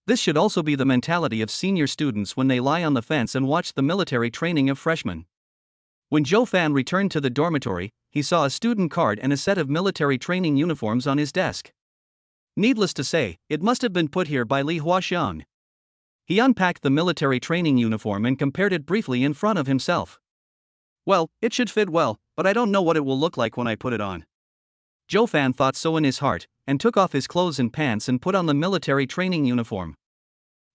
This should also be the mentality of senior students when they lie on the fence and watch the military training of freshmen. When Zhou Fan returned to the dormitory, he saw a student card and a set of military training uniforms on his desk. Needless to say, it must have been put here by Li Huaxiang. He unpacked the military training uniform and compared it briefly in front of himself. Well, it should fit well, but I don't know what it will look like when I put it on. Zhou Fan thought so in his heart, and took off his clothes and pants and put on the military training uniform.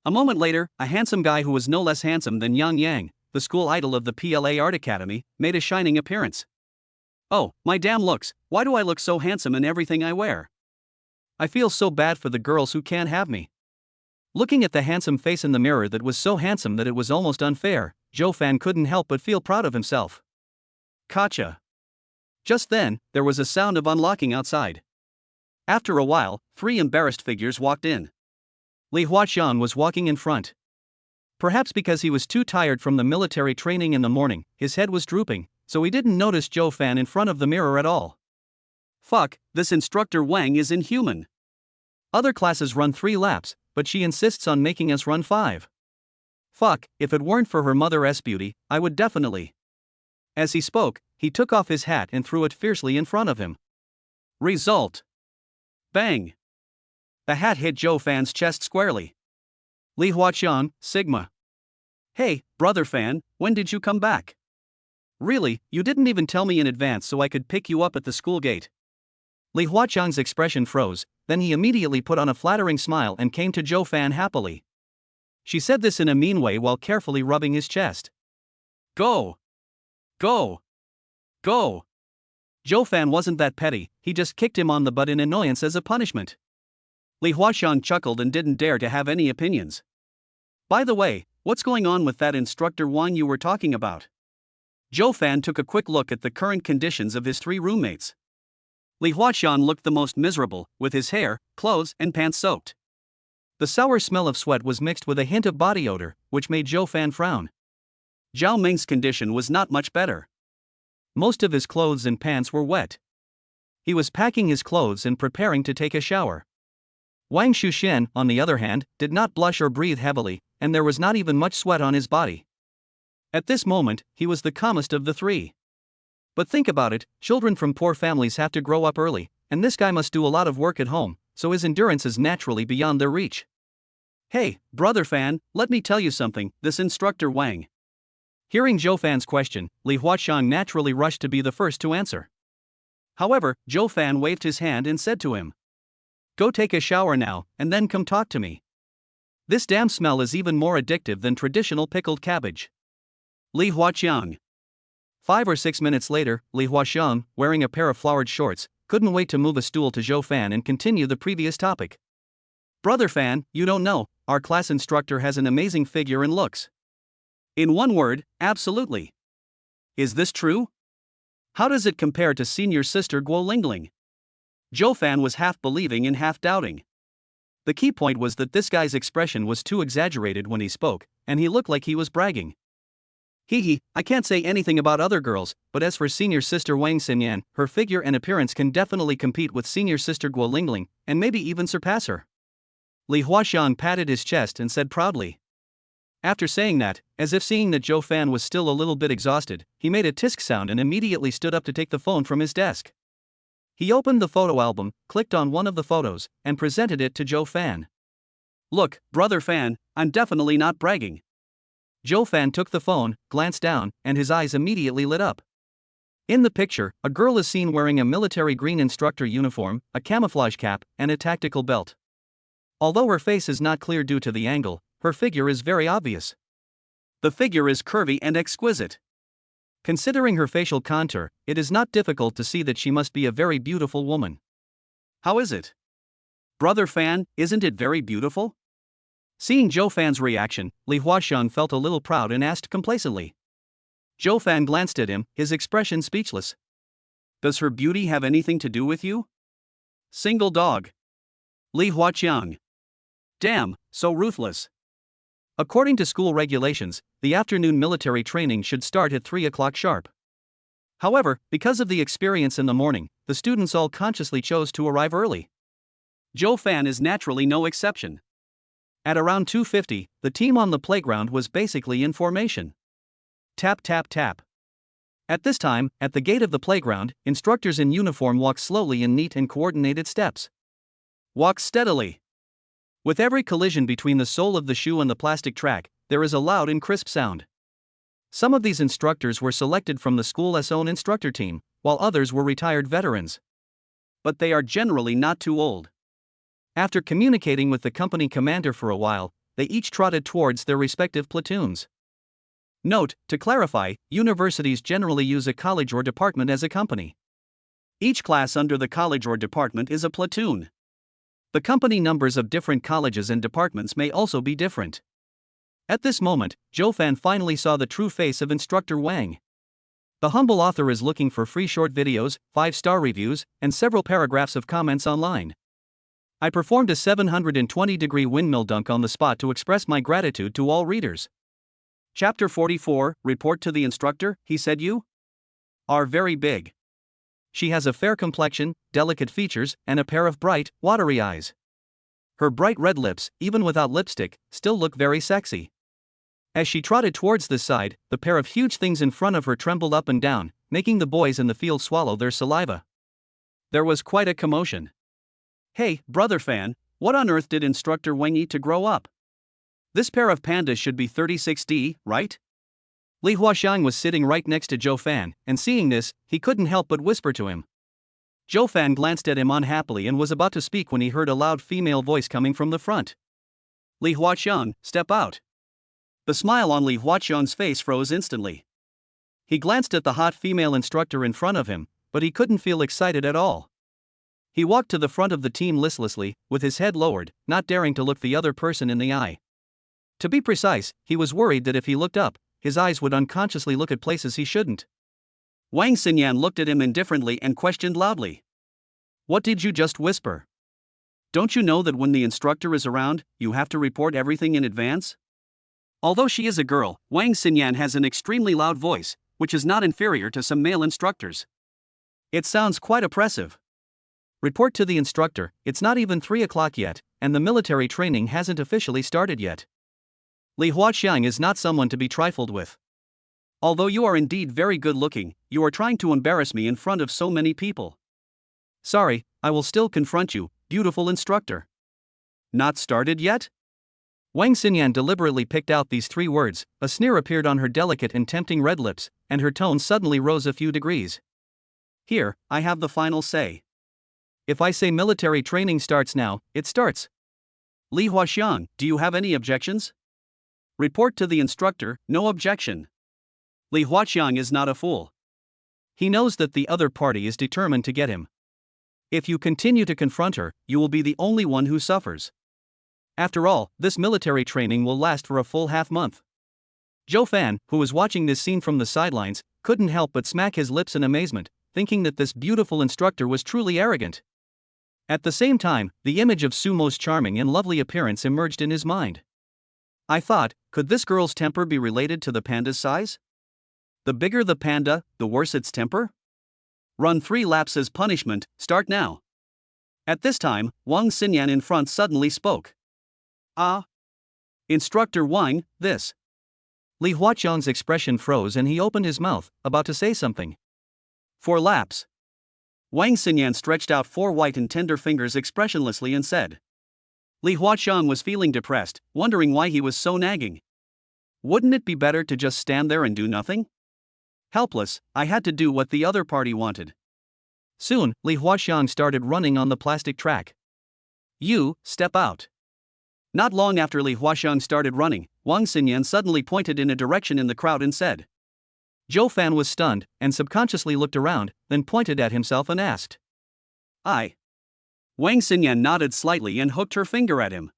A moment later, a handsome guy who was no less handsome than Yang Yang, the school idol of the PLA Art Academy, made a shining appearance. Oh, my damn looks, why do I look so handsome in everything I wear? I feel so bad for the girls who can't have me. Looking at the handsome face in the mirror that was so handsome that it was almost unfair, Zhou Fan couldn't help but feel proud of himself. Gotcha. Just then, there was a sound of unlocking outside. After a while, 3 embarrassed figures walked in. Li Huaxiang was walking in front. Perhaps because he was too tired from the military training in the morning, his head was drooping, so he didn't notice Zhou Fan in front of the mirror at all. Fuck, this instructor Wang is inhuman. Other classes run 3 laps, but she insists on making us run 5. Fuck, if it weren't for her mother's beauty, I would definitely. As he spoke, he took off his hat and threw it fiercely in front of him. Result. Bang. The hat hit Zhou Fan's chest squarely. Li Huaxiang, Sigma. Hey, brother Fan, when did you come back? Really, you didn't even tell me in advance so I could pick you up at the school gate. Li Huaxiang's expression froze, then he immediately put on a flattering smile and came to Zhou Fan happily. She said this in a mean way while carefully rubbing his chest. Go! Go! Go! Zhou Fan wasn't that petty, he just kicked him on the butt in annoyance as a punishment. Li Huaxiang chuckled and didn't dare to have any opinions. By the way, what's going on with that instructor Wang you were talking about? Zhou Fan took a quick look at the current conditions of his 3 roommates. Li Huaxiang looked the most miserable, with his hair, clothes, and pants soaked. The sour smell of sweat was mixed with a hint of body odor, which made Zhou Fan frown. Zhao Ming's condition was not much better. Most of his clothes and pants were wet. He was packing his clothes and preparing to take a shower. Wang Shuxian, on the other hand, did not blush or breathe heavily, and there was not even much sweat on his body. At this moment, he was the calmest of the 3. But think about it, children from poor families have to grow up early, and this guy must do a lot of work at home, so his endurance is naturally beyond their reach. Hey, brother Fan, let me tell you something, this instructor Wang. Hearing Zhou Fan's question, Li Huaxiang naturally rushed to be the first to answer. However, Zhou Fan waved his hand and said to him, Go take a shower now, and then come talk to me. This damn smell is even more addictive than traditional pickled cabbage. Li Huaxiang. 5 or 6 minutes later, Li Huaxiang, wearing a pair of flowered shorts, couldn't wait to move a stool to Zhou Fan and continue the previous topic. Brother Fan, you don't know, our class instructor has an amazing figure and looks. In one word, absolutely. Is this true? How does it compare to senior sister Gu Lingling? Zhou Fan was half believing and half doubting. The key point was that this guy's expression was too exaggerated when he spoke, and he looked like he was bragging. Hee, I can't say anything about other girls, but as for senior sister Wang Xinyan, her figure and appearance can definitely compete with senior sister Gu Lingling, and maybe even surpass her. Li Huaxiang patted his chest and said proudly. After saying that, as if seeing that Zhou Fan was still a little bit exhausted, he made a tisk sound and immediately stood up to take the phone from his desk. He opened the photo album, clicked on one of the photos, and presented it to Zhou Fan. Look, brother Fan, I'm definitely not bragging. Zhou Fan took the phone, glanced down, and his eyes immediately lit up. In the picture, a girl is seen wearing a military green instructor uniform, a camouflage cap, and a tactical belt. Although her face is not clear due to the angle, her figure is very obvious. The figure is curvy and exquisite. Considering her facial contour, it is not difficult to see that she must be a very beautiful woman. How is it? Brother Fan, isn't it very beautiful? Seeing Zhou Fan's reaction, Li Huaxiang felt a little proud and asked complacently. Zhou Fan glanced at him, his expression speechless. Does her beauty have anything to do with you? Single dog. Li Huaxiang. Damn, so ruthless. According to school regulations, the afternoon military training should start at 3 o'clock sharp. However, because of the experience in the morning, the students all consciously chose to arrive early. Zhou Fan is naturally no exception. At around 2:50, the team on the playground was basically in formation. Tap tap tap. At this time, at the gate of the playground, instructors in uniform walk slowly in neat and coordinated steps. Walk steadily. With every collision between the sole of the shoe and the plastic track, there is a loud and crisp sound. Some of these instructors were selected from the school's own instructor team, while others were retired veterans. But they are generally not too old. After communicating with the company commander for a while, they each trotted towards their respective platoons. Note, to clarify, universities generally use a college or department as a company. Each class under the college or department is a platoon. The company numbers of different colleges and departments may also be different. At this moment, Zhou Fan finally saw the true face of Instructor Wang. The humble author is looking for free short videos, 5-star reviews, and several paragraphs of comments online. I performed a 720-degree windmill dunk on the spot to express my gratitude to all readers. Chapter 44, Report to the Instructor, he said you are very big. She has a fair complexion, delicate features, and a pair of bright, watery eyes. Her bright red lips, even without lipstick, still look very sexy. As she trotted towards the side, the pair of huge things in front of her trembled up and down, making the boys in the field swallow their saliva. There was quite a commotion. Hey, brother Fan, what on earth did Instructor Wang eat to grow up? This pair of pandas should be 36D, right? Li Huaxiang was sitting right next to Zhou Fan, and seeing this, he couldn't help but whisper to him. Zhou Fan glanced at him unhappily and was about to speak when he heard a loud female voice coming from the front. Li Huaxiang, step out. The smile on Li Huaxiang's face froze instantly. He glanced at the hot female instructor in front of him, but he couldn't feel excited at all. He walked to the front of the team listlessly, with his head lowered, not daring to look the other person in the eye. To be precise, he was worried that if he looked up, his eyes would unconsciously look at places he shouldn't. Wang Xinyan looked at him indifferently and questioned loudly. What did you just whisper? Don't you know that when the instructor is around, you have to report everything in advance? Although she is a girl, Wang Xinyan has an extremely loud voice, which is not inferior to some male instructors. It sounds quite oppressive. Report to the instructor, it's not even 3 o'clock yet, and the military training hasn't officially started yet. Li Huaxiang is not someone to be trifled with. Although you are indeed very good looking, you are trying to embarrass me in front of so many people. Sorry, I will still confront you, beautiful instructor. Not started yet? Wang Xinyan deliberately picked out these 3 words, a sneer appeared on her delicate and tempting red lips, and her tone suddenly rose a few degrees. Here, I have the final say. If I say military training starts now, it starts. Li Huaxiang, do you have any objections? Report to the instructor, no objection. Li Huaxiang is not a fool. He knows that the other party is determined to get him. If you continue to confront her, you will be the only one who suffers. After all, this military training will last for a full half-month. Zhou Fan, who was watching this scene from the sidelines, couldn't help but smack his lips in amazement, thinking that this beautiful instructor was truly arrogant. At the same time, the image of Sumo's charming and lovely appearance emerged in his mind. I thought, could this girl's temper be related to the panda's size? The bigger the panda, the worse its temper? Run 3 laps as punishment, start now. At this time, Wang Xinyan in front suddenly spoke. Ah. Instructor Wang, this. Li Huaqiang's expression froze and he opened his mouth, about to say something. 4 laps. Wang Xinyan stretched out 4 white and tender fingers expressionlessly and said. Li Huaqiang was feeling depressed, wondering why he was so nagging. Wouldn't it be better to just stand there and do nothing? Helpless, I had to do what the other party wanted. Soon, Li Huaqiang started running on the plastic track. You, step out. Not long after Li Huaqiang started running, Wang Xinyan suddenly pointed in a direction in the crowd and said. Zhou Fan was stunned, and subconsciously looked around, then pointed at himself and asked. I. Wang Xinyan nodded slightly and hooked her finger at him.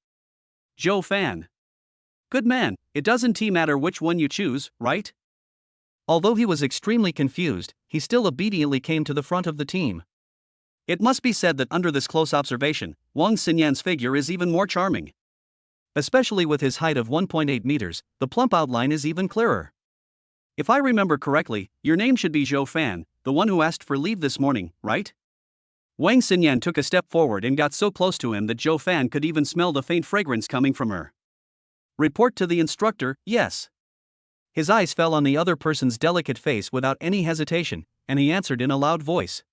Zhou Fan. Good man, it doesn't matter which one you choose, right? Although he was extremely confused, he still obediently came to the front of the team. It must be said that under this close observation, Wang Xinyan's figure is even more charming. Especially with his height of 1.8 meters, the plump outline is even clearer. If I remember correctly, your name should be Zhou Fan, the one who asked for leave this morning, right? Wang Xinyan took a step forward and got so close to him that Zhou Fan could even smell the faint fragrance coming from her. Report to the instructor, yes. His eyes fell on the other person's delicate face without any hesitation, and he answered in a loud voice.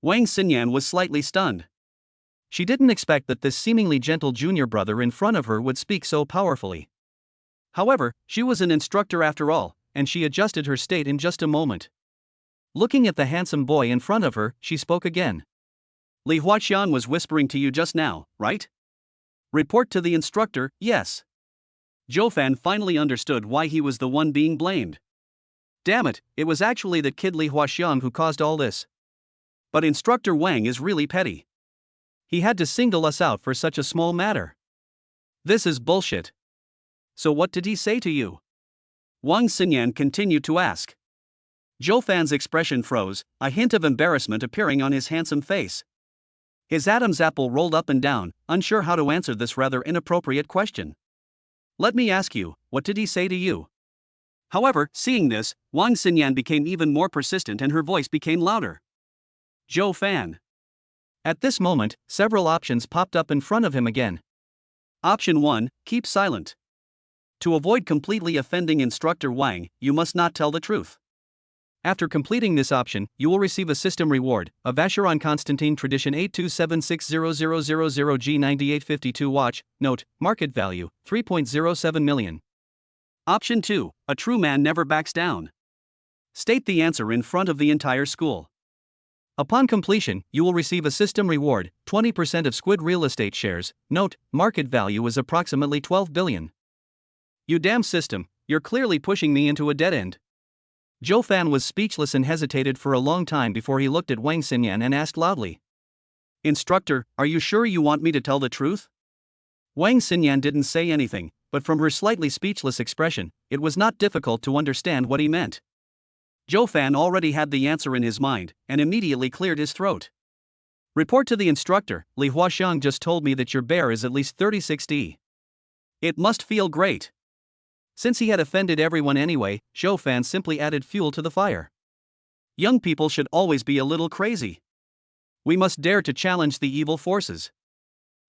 Wang Xinyan was slightly stunned. She didn't expect that this seemingly gentle junior brother in front of her would speak so powerfully. However, she was an instructor after all, and she adjusted her state in just a moment. Looking at the handsome boy in front of her, she spoke again. Li Huaqiang was whispering to you just now, right? Report to the instructor, yes. Zhou Fan finally understood why he was the one being blamed. Damn it, it was actually the kid Li Huaqiang who caused all this. But Instructor Wang is really petty. He had to single us out for such a small matter. This is bullshit. So what did he say to you? Wang Xinyan continued to ask. Zhou Fan's expression froze, a hint of embarrassment appearing on his handsome face. His Adam's apple rolled up and down, unsure how to answer this rather inappropriate question. Let me ask you, what did he say to you? However, seeing this, Wang Xinyan became even more persistent and her voice became louder. Zhou Fan. At this moment, several options popped up in front of him again. Option 1, keep silent. To avoid completely offending Instructor Wang, you must not tell the truth. After completing this option, you will receive a system reward, a Vacheron Constantine Tradition 82760000G9852 watch, note, market value, 3.07 million. Option 2, a true man never backs down. State the answer in front of the entire school. Upon completion, you will receive a system reward, 20% of Squid Real Estate shares, note, market value is approximately 12 billion. You damn system, you're clearly pushing me into a dead end. Zhou Fan was speechless and hesitated for a long time before he looked at Wang Xinyan and asked loudly. Instructor, are you sure you want me to tell the truth? Wang Xinyan didn't say anything, but from her slightly speechless expression, it was not difficult to understand what he meant. Zhou Fan already had the answer in his mind, and immediately cleared his throat. Report to the instructor, Li Huaqiang just told me that your bear is at least 36D. It must feel great. Since he had offended everyone anyway, Zhou Fan simply added fuel to the fire. Young people should always be a little crazy. We must dare to challenge the evil forces.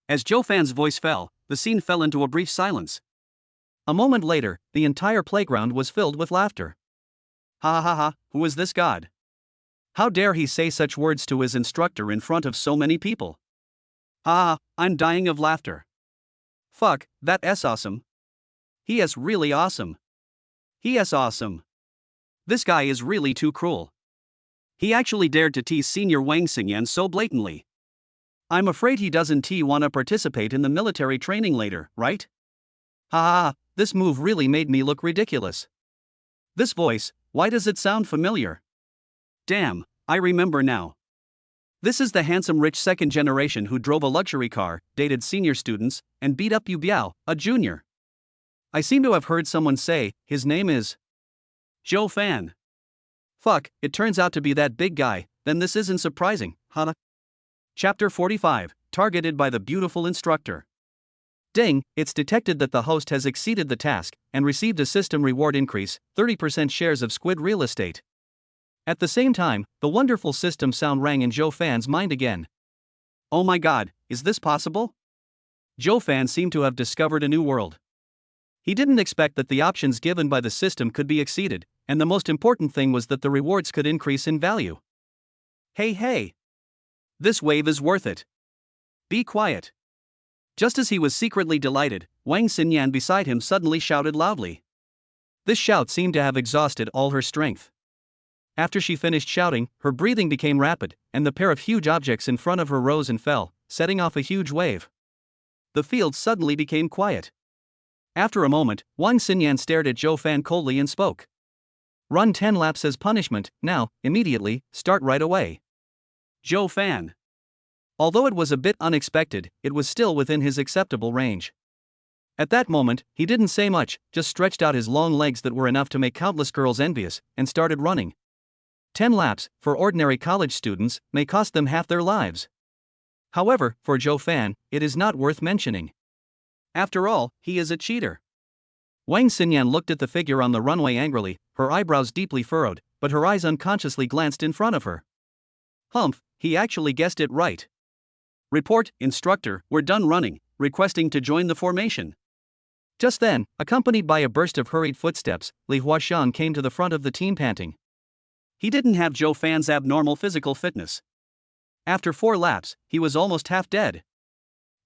As Zhou Fan's voice fell, the scene fell into a brief silence. A moment later, the entire playground was filled with laughter. Ha ha ha, who is this god? How dare he say such words to his instructor in front of so many people? Ah, I'm dying of laughter. Fuck, that's awesome. He is really awesome. He is awesome. This guy is really too cruel. He actually dared to tease Senior Wang Xinyan so blatantly. I'm afraid he doesn't want to participate in the military training later, right? Ha ha, this move really made me look ridiculous. This voice, why does it sound familiar? Damn, I remember now. This is the handsome rich second generation who drove a luxury car, dated senior students, and beat up Yu Biao, a junior. I seem to have heard someone say, his name is Zhou Fan. Fuck, it turns out to be that big guy, then this isn't surprising, huh? Chapter 45, targeted by the beautiful instructor. Ding, it's detected that the host has exceeded the task, and received a system reward increase, 30% shares of Squid Real Estate. At the same time, the wonderful system sound rang in Zhou Fan's mind again. Oh my god, is this possible? Zhou Fan seemed to have discovered a new world. He didn't expect that the options given by the system could be exceeded, and the most important thing was that the rewards could increase in value. Hey! This wave is worth it. Be quiet. Just as he was secretly delighted, Wang Xinyan beside him suddenly shouted loudly. This shout seemed to have exhausted all her strength. After she finished shouting, her breathing became rapid, and the pair of huge objects in front of her rose and fell, setting off a huge wave. The field suddenly became quiet. After a moment, Wang Xinyan stared at Zhou Fan coldly and spoke. Run 10 laps as punishment, now, immediately, start right away. Zhou Fan. Although it was a bit unexpected, it was still within his acceptable range. At that moment, he didn't say much, just stretched out his long legs that were enough to make countless girls envious, and started running. 10 laps, for ordinary college students, may cost them half their lives. However, for Zhou Fan, it is not worth mentioning. After all, he is a cheater. Wang Xinyan looked at the figure on the runway angrily, her eyebrows deeply furrowed, but her eyes unconsciously glanced in front of her. Humph, he actually guessed it right. Report, instructor, we're done running, requesting to join the formation. Just then, accompanied by a burst of hurried footsteps, Li Huaxiang came to the front of the team panting. He didn't have Zhou Fan's abnormal physical fitness. After 4 laps, he was almost half dead.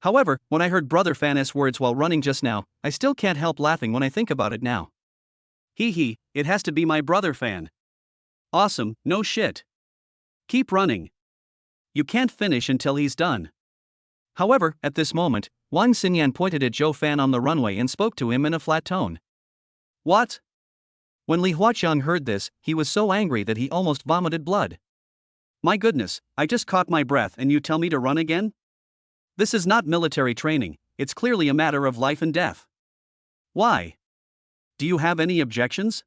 However, when I heard Brother Fan's words while running just now, I still can't help laughing when I think about it now. Hee, it has to be my Brother Fan. Awesome, no shit. Keep running. You can't finish until he's done. However, at this moment, Wang Xinyan pointed at Zhou Fan on the runway and spoke to him in a flat tone. What? When Li Huaqiang heard this, he was so angry that he almost vomited blood. My goodness, I just caught my breath and you tell me to run again? This is not military training, it's clearly a matter of life and death. Why? Do you have any objections?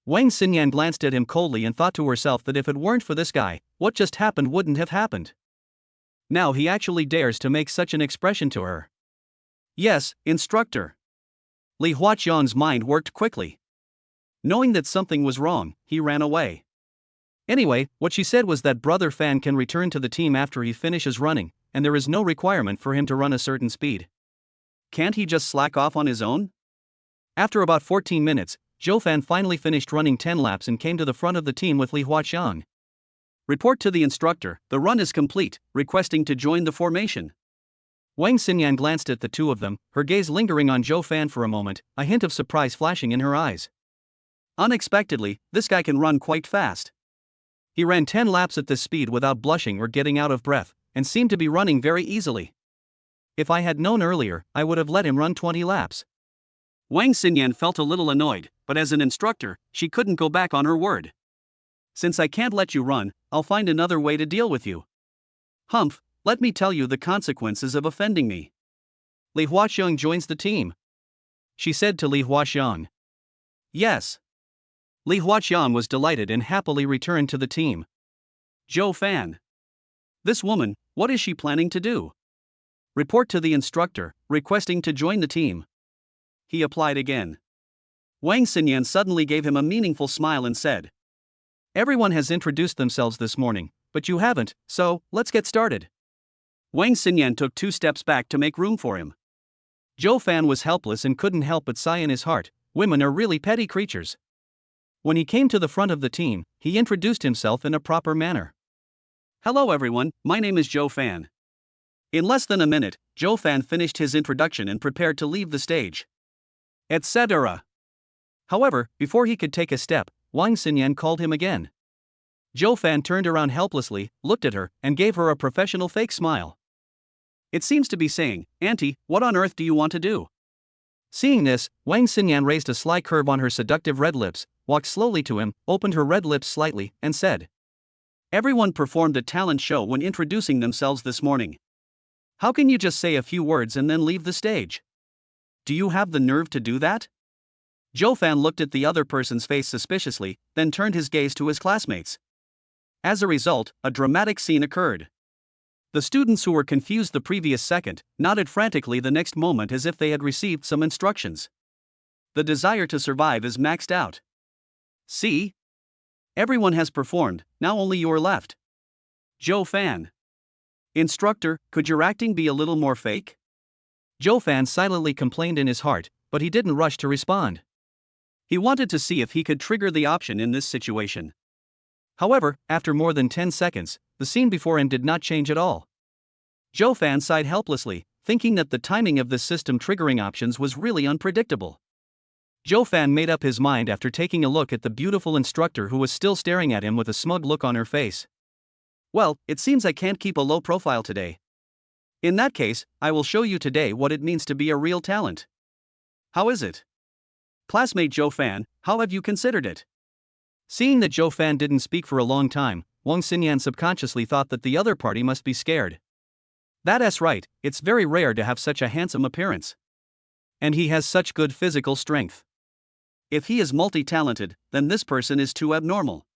Wang Xinyan glanced at him coldly and thought to herself that if it weren't for this guy, what just happened wouldn't have happened. Now he actually dares to make such an expression to her. Yes, instructor. Li Huaqiang's mind worked quickly. Knowing that something was wrong, he ran away. Anyway, what she said was that Brother Fan can return to the team after he finishes running, and there is no requirement for him to run a certain speed. Can't he just slack off on his own? After about 14 minutes, Zhou Fan finally finished running 10 laps and came to the front of the team with Li Huaqiang. Report to the instructor, the run is complete, requesting to join the formation. Wang Xinyan glanced at the two of them, her gaze lingering on Zhou Fan for a moment, a hint of surprise flashing in her eyes. Unexpectedly, this guy can run quite fast. He ran 10 laps at this speed without blushing or getting out of breath, and seemed to be running very easily. If I had known earlier, I would have let him run 20 laps. Wang Xinyan felt a little annoyed, but as an instructor, she couldn't go back on her word. Since I can't let you run, I'll find another way to deal with you. Humph, let me tell you the consequences of offending me. Li Huaxiang joins the team. She said to Li Huaxiang. Yes. Li Huaqiang was delighted and happily returned to the team. Zhou Fan. This woman, what is she planning to do? Report to the instructor, requesting to join the team. He applied again. Wang Xinyan suddenly gave him a meaningful smile and said. Everyone has introduced themselves this morning, but you haven't, so, let's get started. Wang Xinyan took 2 steps back to make room for him. Zhou Fan was helpless and couldn't help but sigh in his heart, women are really petty creatures. When he came to the front of the team, he introduced himself in a proper manner. Hello everyone, my name is Zhou Fan. In less than a minute, Zhou Fan finished his introduction and prepared to leave the stage. Etc. However, before he could take a step, Wang Xinyan called him again. Zhou Fan turned around helplessly, looked at her, and gave her a professional fake smile. It seems to be saying, Auntie, what on earth do you want to do? Seeing this, Wang Xinyan raised a sly curve on her seductive red lips, walked slowly to him, opened her red lips slightly, and said. Everyone performed a talent show when introducing themselves this morning. How can you just say a few words and then leave the stage? Do you have the nerve to do that? Zhou Fan looked at the other person's face suspiciously, then turned his gaze to his classmates. As a result, a dramatic scene occurred. The students who were confused the previous second nodded frantically the next moment as if they had received some instructions. The desire to survive is maxed out. See? Everyone has performed, now only you're left. Zhou Fan. Instructor, could your acting be a little more fake? Joe Fan silently complained in his heart, but he didn't rush to respond. He wanted to see if he could trigger the option in this situation. However, after more than 10 seconds, the scene before him did not change at all. Joe Fan sighed helplessly, thinking that the timing of this system triggering options was really unpredictable. Joe Fan made up his mind after taking a look at the beautiful instructor who was still staring at him with a smug look on her face. Well, it seems I can't keep a low profile today. In that case, I will show you today what it means to be a real talent. How is it? Classmate Joe Fan, how have you considered it? Seeing that Joe Fan didn't speak for a long time, Wang Xinyan subconsciously thought that the other party must be scared. That's right, it's very rare to have such a handsome appearance. And he has such good physical strength. If he is multi-talented, then this person is too abnormal.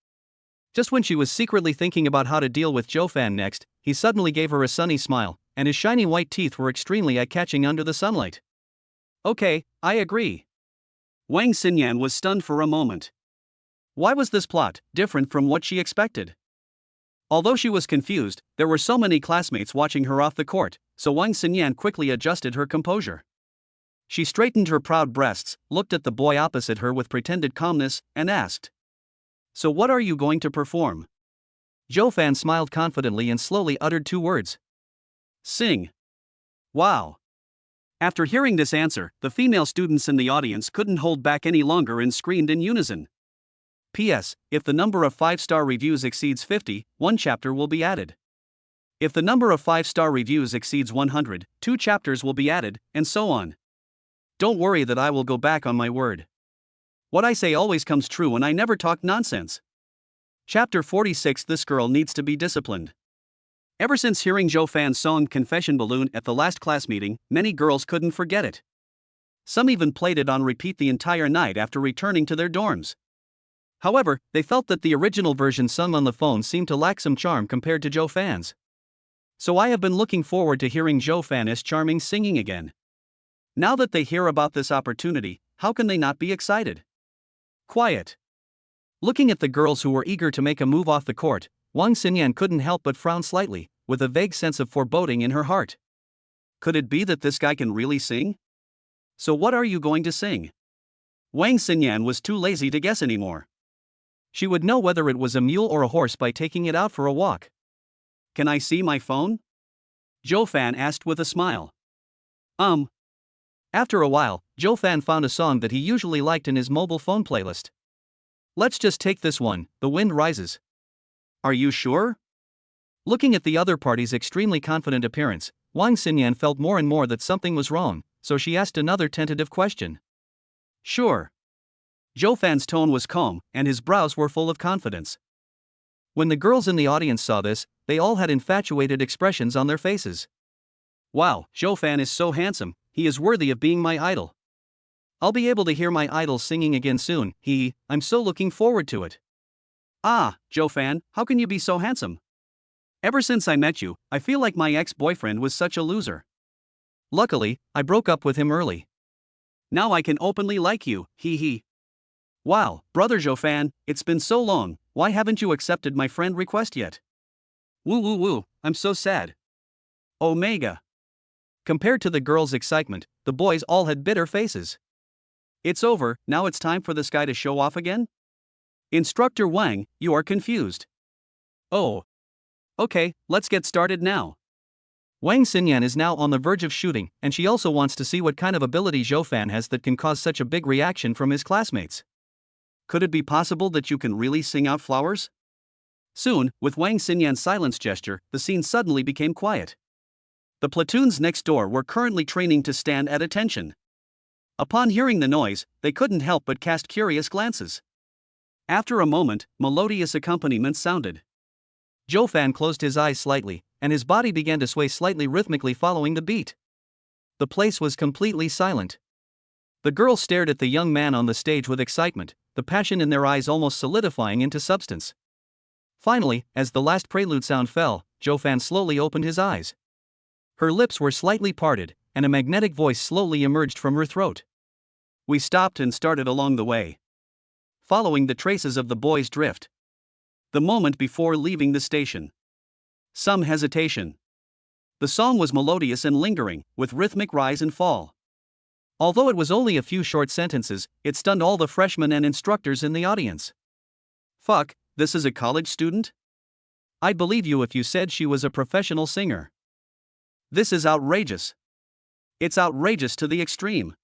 Just when she was secretly thinking about how to deal with Joe Fan next, he suddenly gave her a sunny smile, and his shiny white teeth were extremely eye-catching under the sunlight. Okay, I agree. Wang Xinyan was stunned for a moment. Why was this plot different from what she expected? Although she was confused, there were so many classmates watching her off the court, so Wang Xinyan quickly adjusted her composure. She straightened her proud breasts, looked at the boy opposite her with pretended calmness, and asked, "So what are you going to perform?" Joe Fan smiled confidently and slowly uttered 2 words. Sing. Wow. After hearing this answer, the female students in the audience couldn't hold back any longer and screamed in unison. P.S. If the number of 5-star reviews exceeds 50, 1 chapter will be added. If the number of 5-star reviews exceeds 100, 2 chapters will be added, and so on. Don't worry that I will go back on my word. What I say always comes true and I never talk nonsense. Chapter 46. This girl needs to be disciplined. Ever since hearing Joe Fan's song Confession Balloon at the last class meeting, many girls couldn't forget it. Some even played it on repeat the entire night after returning to their dorms. However, they felt that the original version sung on the phone seemed to lack some charm compared to Joe Fan's. So I have been looking forward to hearing Joe Fan's charming singing again. Now that they hear about this opportunity, how can they not be excited? Quiet. Looking at the girls who were eager to make a move off the court, Wang Xinyan couldn't help but frown slightly, with a vague sense of foreboding in her heart. Could it be that this guy can really sing? So what are you going to sing? Wang Xinyan was too lazy to guess anymore. She would know whether it was a mule or a horse by taking it out for a walk. Can I see my phone? Joe Fan asked with a smile. After a while, Joe Fan found a song that he usually liked in his mobile phone playlist. Let's just take this one, The Wind Rises. Are you sure? Looking at the other party's extremely confident appearance, Wang Xinyan felt more and more that something was wrong, so she asked another tentative question. Sure. Joe Fan's tone was calm, and his brows were full of confidence. When the girls in the audience saw this, they all had infatuated expressions on their faces. Wow, Joe Fan is so handsome, he is worthy of being my idol. I'll be able to hear my idol singing again soon, I'm so looking forward to it. Ah, Joe Fan, how can you be so handsome? Ever since I met you, I feel like my ex-boyfriend was such a loser. Luckily, I broke up with him early. Now I can openly like you, Wow, brother Joe Fan, it's been so long, why haven't you accepted my friend request yet? Woo, I'm so sad. Omega. Compared to the girls' excitement, the boys all had bitter faces. It's over, now it's time for this guy to show off again? Instructor Wang, you are confused. Oh. Okay, let's get started now. Wang Xinyan is now on the verge of shooting, and she also wants to see what kind of ability Joe Fan has that can cause such a big reaction from his classmates. Could it be possible that you can really sing out flowers? Soon, with Wang Xinyan's silence gesture, the scene suddenly became quiet. The platoons next door were currently training to stand at attention. Upon hearing the noise, they couldn't help but cast curious glances. After a moment, melodious accompaniment sounded. Joe Fan closed his eyes slightly, and his body began to sway slightly rhythmically following the beat. The place was completely silent. The girls stared at the young man on the stage with excitement, the passion in their eyes almost solidifying into substance. Finally, as the last prelude sound fell, Joe Fan slowly opened his eyes. Her lips were slightly parted, and a magnetic voice slowly emerged from her throat. We stopped and started along the way, following the traces of the boy's drift. The moment before leaving the station. Some hesitation. The song was melodious and lingering, with rhythmic rise and fall. Although it was only a few short sentences, it stunned all the freshmen and instructors in the audience. Fuck, this is a college student? I'd believe you if you said she was a professional singer. This is outrageous. It's outrageous to the extreme.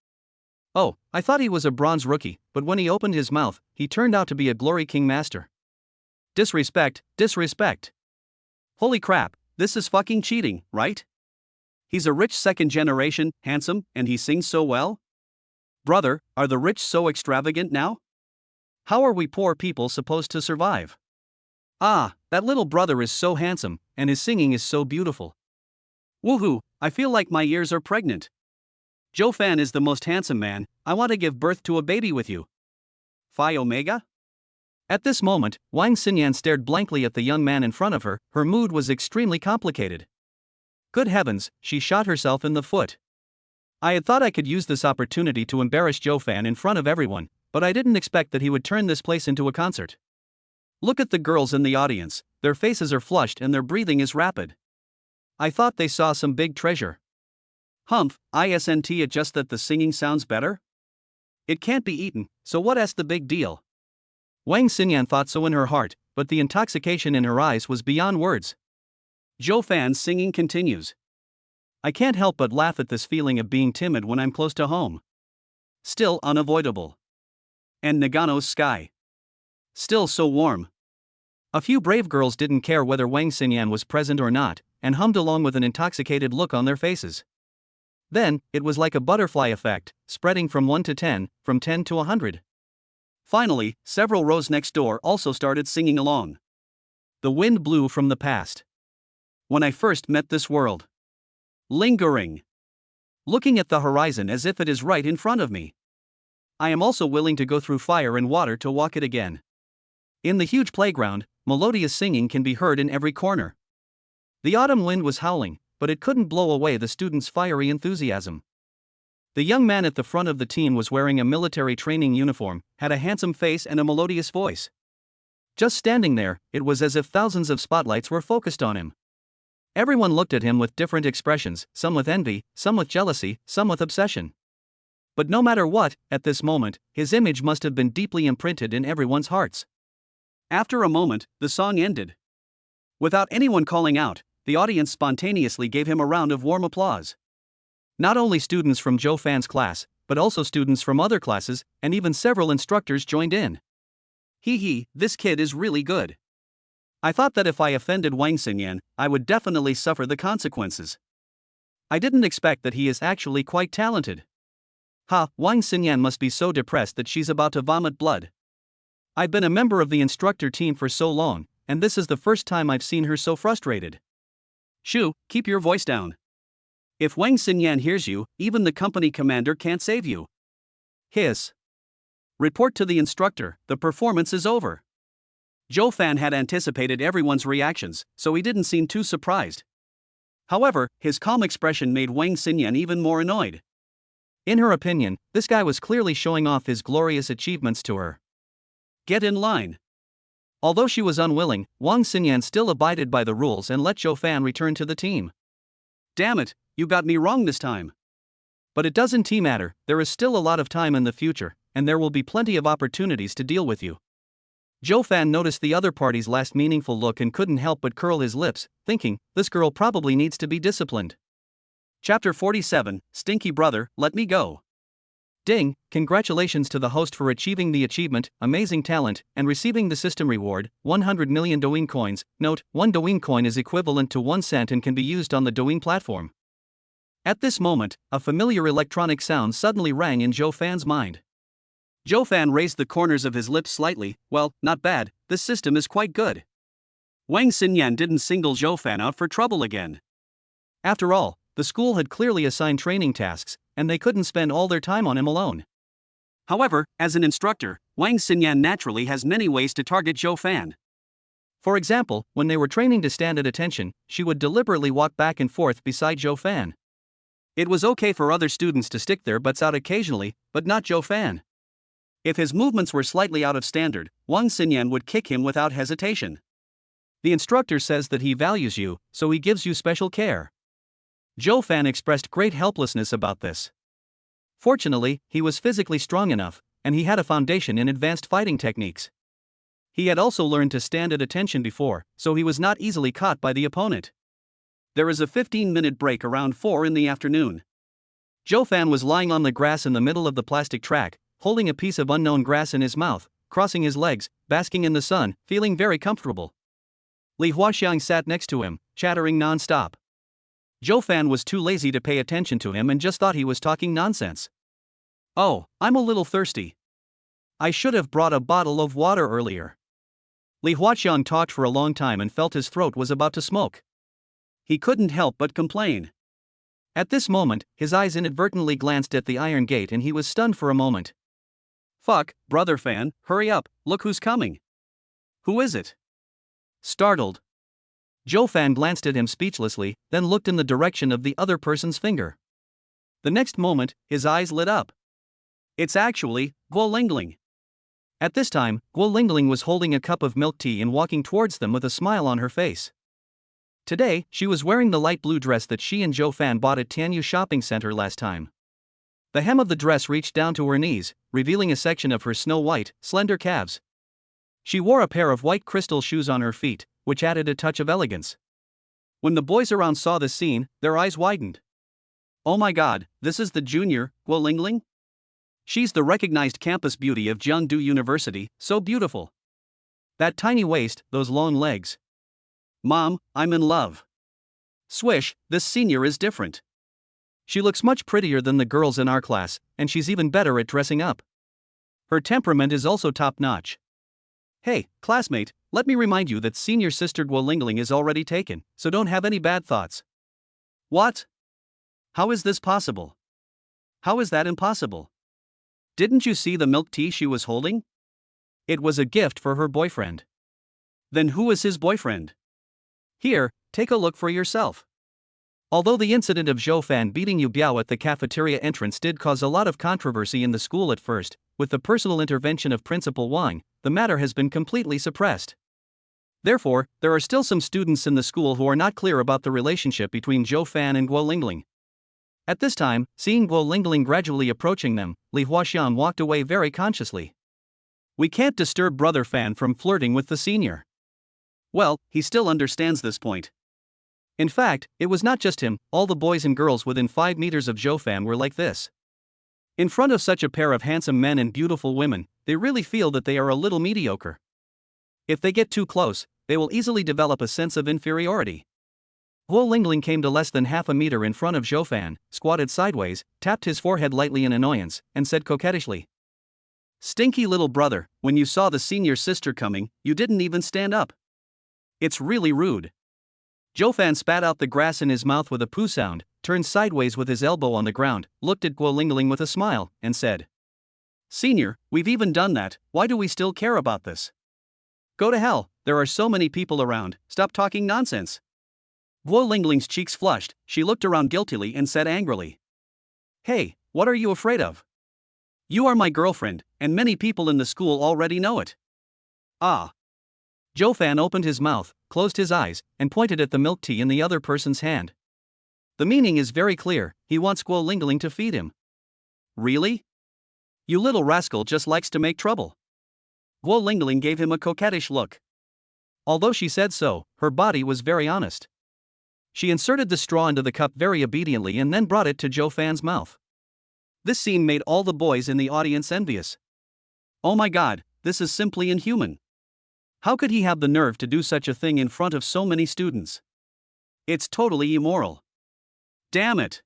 Oh, I thought he was a bronze rookie, but when he opened his mouth, he turned out to be a Glory King master. Disrespect, disrespect. Holy crap, this is fucking cheating, right? He's a rich second generation, handsome, and he sings so well? Brother, are the rich so extravagant now? How are we poor people supposed to survive? Ah, that little brother is so handsome, and his singing is so beautiful. Woohoo, I feel like my ears are pregnant. Joe Fan is the most handsome man, I want to give birth to a baby with you. Phi Omega? At this moment, Wang Xinyan stared blankly at the young man in front of her. Her mood was extremely complicated. Good heavens, she shot herself in the foot. I had thought I could use this opportunity to embarrass Joe Fan in front of everyone, but I didn't expect that he would turn this place into a concert. Look at the girls in the audience, their faces are flushed and their breathing is rapid. I thought they saw some big treasure. Humph, isn't it just that the singing sounds better? It can't be eaten, so what's the big deal? Wang Xinyan thought so in her heart, but the intoxication in her eyes was beyond words. Joe Fan's singing continues. I can't help but laugh at this feeling of being timid when I'm close to home. Still unavoidable. And Nagano's sky. Still so warm. A few brave girls didn't care whether Wang Xinyan was present or not, and hummed along with an intoxicated look on their faces. Then, it was like a butterfly effect, spreading from 1 to 10, from 10 to 100. Finally, several rows next door also started singing along. The wind blew from the past. When I first met this world. Lingering. Looking at the horizon as if it is right in front of me. I am also willing to go through fire and water to walk it again. In the huge playground, melodious singing can be heard in every corner. The autumn wind was howling, but it couldn't blow away the students' fiery enthusiasm. The young man at the front of the team was wearing a military training uniform, had a handsome face and a melodious voice. Just standing there, it was as if thousands of spotlights were focused on him. Everyone looked at him with different expressions, some with envy, some with jealousy, some with obsession. But no matter what, at this moment, his image must have been deeply imprinted in everyone's hearts. After a moment, the song ended. Without anyone calling out, the audience spontaneously gave him a round of warm applause. Not only students from Joe Fan's class, but also students from other classes, and even several instructors joined in. Hee, this kid is really good. I thought that if I offended Wang Xinyan, I would definitely suffer the consequences. I didn't expect that he is actually quite talented. Wang Xinyan must be so depressed that she's about to vomit blood. I've been a member of the instructor team for so long, and this is the first time I've seen her so frustrated. Shoo, keep your voice down. If Wang Xinyan hears you, even the company commander can't save you. Hiss. Report to the instructor, the performance is over. Joe Fan had anticipated everyone's reactions, so he didn't seem too surprised. However, his calm expression made Wang Xinyan even more annoyed. In her opinion, this guy was clearly showing off his glorious achievements to her. Get in line. Although she was unwilling, Wang Xinyan still abided by the rules and let Joe Fan return to the team. Damn it, you got me wrong this time. But it doesn't matter, there is still a lot of time in the future, and there will be plenty of opportunities to deal with you. Joe Fan noticed the other party's last meaningful look and couldn't help but curl his lips, thinking, this girl probably needs to be disciplined. Chapter 47, Stinky Brother, Let Me Go. Ding, congratulations to the host for achieving the achievement, amazing talent, and receiving the system reward, 100 million Douyin coins. Note, 1 Douyin coin is equivalent to 1 cent and can be used on the Douyin platform. At this moment, a familiar electronic sound suddenly rang in Joe Fan's mind. Joe Fan raised the corners of his lips slightly. Well, not bad, this system is quite good. Wang Xinyan didn't single Joe Fan out for trouble again. After all, the school had clearly assigned training tasks, and they couldn't spend all their time on him alone. However, as an instructor, Wang Xinyan naturally has many ways to target Joe Fan. For example, when they were training to stand at attention, she would deliberately walk back and forth beside Joe Fan. It was okay for other students to stick their butts out occasionally, but not Joe Fan. If his movements were slightly out of standard, Wang Xinyan would kick him without hesitation. The instructor says that he values you, so he gives you special care. Zhou Fan expressed great helplessness about this. Fortunately, he was physically strong enough, and he had a foundation in advanced fighting techniques. He had also learned to stand at attention before, so he was not easily caught by the opponent. There is a 15-minute break around 4 in the afternoon. Zhou Fan was lying on the grass in the middle of the plastic track, holding a piece of unknown grass in his mouth, crossing his legs, basking in the sun, feeling very comfortable. Li Huaxiang sat next to him, chattering non-stop. Zhou Fan was too lazy to pay attention to him and just thought he was talking nonsense. "Oh, I'm a little thirsty. I should have brought a bottle of water earlier." Li Huaxiang talked for a long time and felt his throat was about to smoke. He couldn't help but complain. At this moment, his eyes inadvertently glanced at the iron gate and he was stunned for a moment. "Fuck, brother Fan, hurry up, look who's coming." "Who is it?" Startled, Zhou Fan glanced at him speechlessly, then looked in the direction of the other person's finger. The next moment, his eyes lit up. It's actually Gu Lingling. At this time, Gu Lingling was holding a cup of milk tea and walking towards them with a smile on her face. Today, she was wearing the light blue dress that she and Zhou Fan bought at Tianyu Shopping Center last time. The hem of the dress reached down to her knees, revealing a section of her snow-white, slender calves. She wore a pair of white crystal shoes on her feet, which added a touch of elegance. When the boys around saw this scene, their eyes widened. "Oh my god, this is the junior, Gu Lingling? She's the recognized campus beauty of Jiangdu University, so beautiful. That tiny waist, those long legs. Mom, I'm in love. Swish, this senior is different. She looks much prettier than the girls in our class, and she's even better at dressing up. Her temperament is also top-notch. Hey, classmate, let me remind you that senior sister Gu Lingling is already taken, so don't have any bad thoughts." "What? How is this possible? How is that impossible? Didn't you see the milk tea she was holding? It was a gift for her boyfriend." "Then who is his boyfriend?" "Here, take a look for yourself." Although the incident of Zhou Fan beating Yuba at the cafeteria entrance did cause a lot of controversy in the school at first, with the personal intervention of Principal Wang, the matter has been completely suppressed. Therefore, there are still some students in the school who are not clear about the relationship between Zhou Fan and Gu Lingling. At this time, seeing Gu Lingling gradually approaching them, Li Huaxiang walked away very consciously. "We can't disturb brother Fan from flirting with the senior." Well, he still understands this point. In fact, it was not just him, all the boys and girls within 5 meters of Zhou Fan were like this. In front of such a pair of handsome men and beautiful women, they really feel that they are a little mediocre. If they get too close, they will easily develop a sense of inferiority. Gu Lingling came to less than half a meter in front of Zhou Fan, squatted sideways, tapped his forehead lightly in annoyance, and said coquettishly, "Stinky little brother, when you saw the senior sister coming, you didn't even stand up. It's really rude." Zhou Fan spat out the grass in his mouth with a poo sound, turned sideways with his elbow on the ground, looked at Gu Lingling with a smile, and said, "Senior, we've even done that, why do we still care about this? Go to hell, there are so many people around, stop talking nonsense." Gu Lingling's cheeks flushed, she looked around guiltily and said angrily, "Hey, what are you afraid of? You are my girlfriend, and many people in the school already know it." "Ah." Zhou Fan opened his mouth, closed his eyes, and pointed at the milk tea in the other person's hand. The meaning is very clear, he wants Gu Lingling to feed him. "Really? You little rascal just likes to make trouble." Gu Lingling gave him a coquettish look. Although she said so, her body was very honest. She inserted the straw into the cup very obediently and then brought it to Zhou Fan's mouth. This scene made all the boys in the audience envious. "Oh my god, this is simply inhuman. How could he have the nerve to do such a thing in front of so many students? It's totally immoral. Damn it.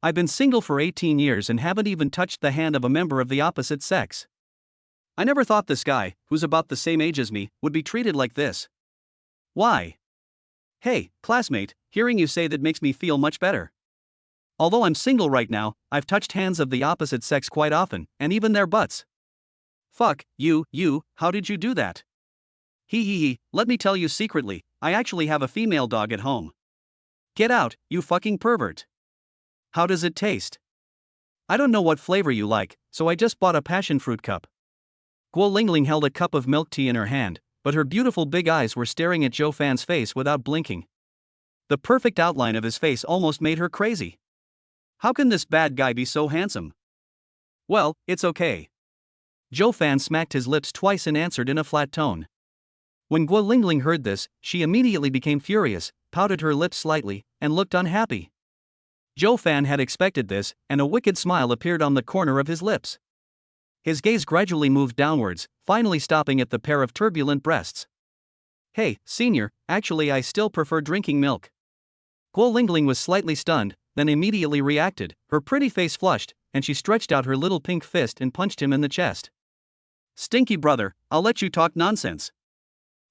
I've been single for 18 years and haven't even touched the hand of a member of the opposite sex. I never thought this guy, who's about the same age as me, would be treated like this. Why? Hey, classmate, hearing you say that makes me feel much better. Although I'm single right now, I've touched hands of the opposite sex quite often, and even their butts. Fuck, you, how did you do that? He, let me tell you secretly, I actually have a female dog at home. Get out, you fucking pervert. How does it taste? I don't know what flavor you like, so I just bought a passion fruit cup." Gu Lingling held a cup of milk tea in her hand, but her beautiful big eyes were staring at Zhou Fan's face without blinking. The perfect outline of his face almost made her crazy. How can this bad guy be so handsome? Well, it's okay. Zhou Fan smacked his lips twice and answered in a flat tone. When Gu Lingling heard this, she immediately became furious, pouted her lips slightly, and looked unhappy. Zhou Fan had expected this, and a wicked smile appeared on the corner of his lips. His gaze gradually moved downwards, finally stopping at the pair of turbulent breasts. Hey, senior, actually I still prefer drinking milk. Gu Lingling was slightly stunned, then immediately reacted, her pretty face flushed, and she stretched out her little pink fist and punched him in the chest. Stinky brother, I'll let you talk nonsense.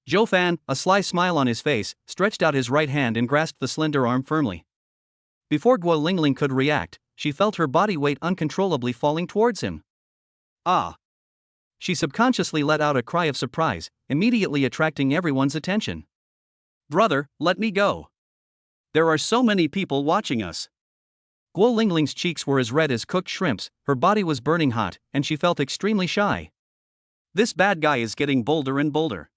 Zhou Fan, a sly smile on his face, stretched out his right hand and grasped the slender arm firmly. Before Gu Lingling could react, she felt her body weight uncontrollably falling towards him. Ah! She subconsciously let out a cry of surprise, immediately attracting everyone's attention. Brother, let me go. There are so many people watching us. Gu Lingling's cheeks were as red as cooked shrimps, her body was burning hot, and she felt extremely shy. This bad guy is getting bolder and bolder.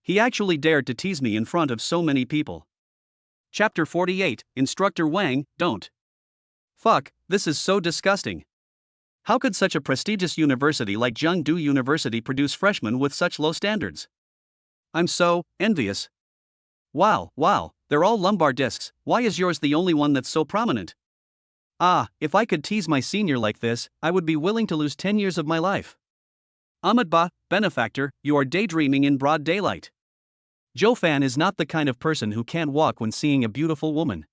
He actually dared to tease me in front of so many people. Chapter 48, Instructor Wang, don't. Fuck, this is so disgusting. How could such a prestigious university like Zhengdu University produce freshmen with such low standards? I'm so envious. Wow, they're all lumbar discs, why is yours the only one that's so prominent? Ah, if I could tease my senior like this, I would be willing to lose 10 years of my life. Ahmedba, benefactor, you are daydreaming in broad daylight. Zhou Fan is not the kind of person who can't walk when seeing a beautiful woman.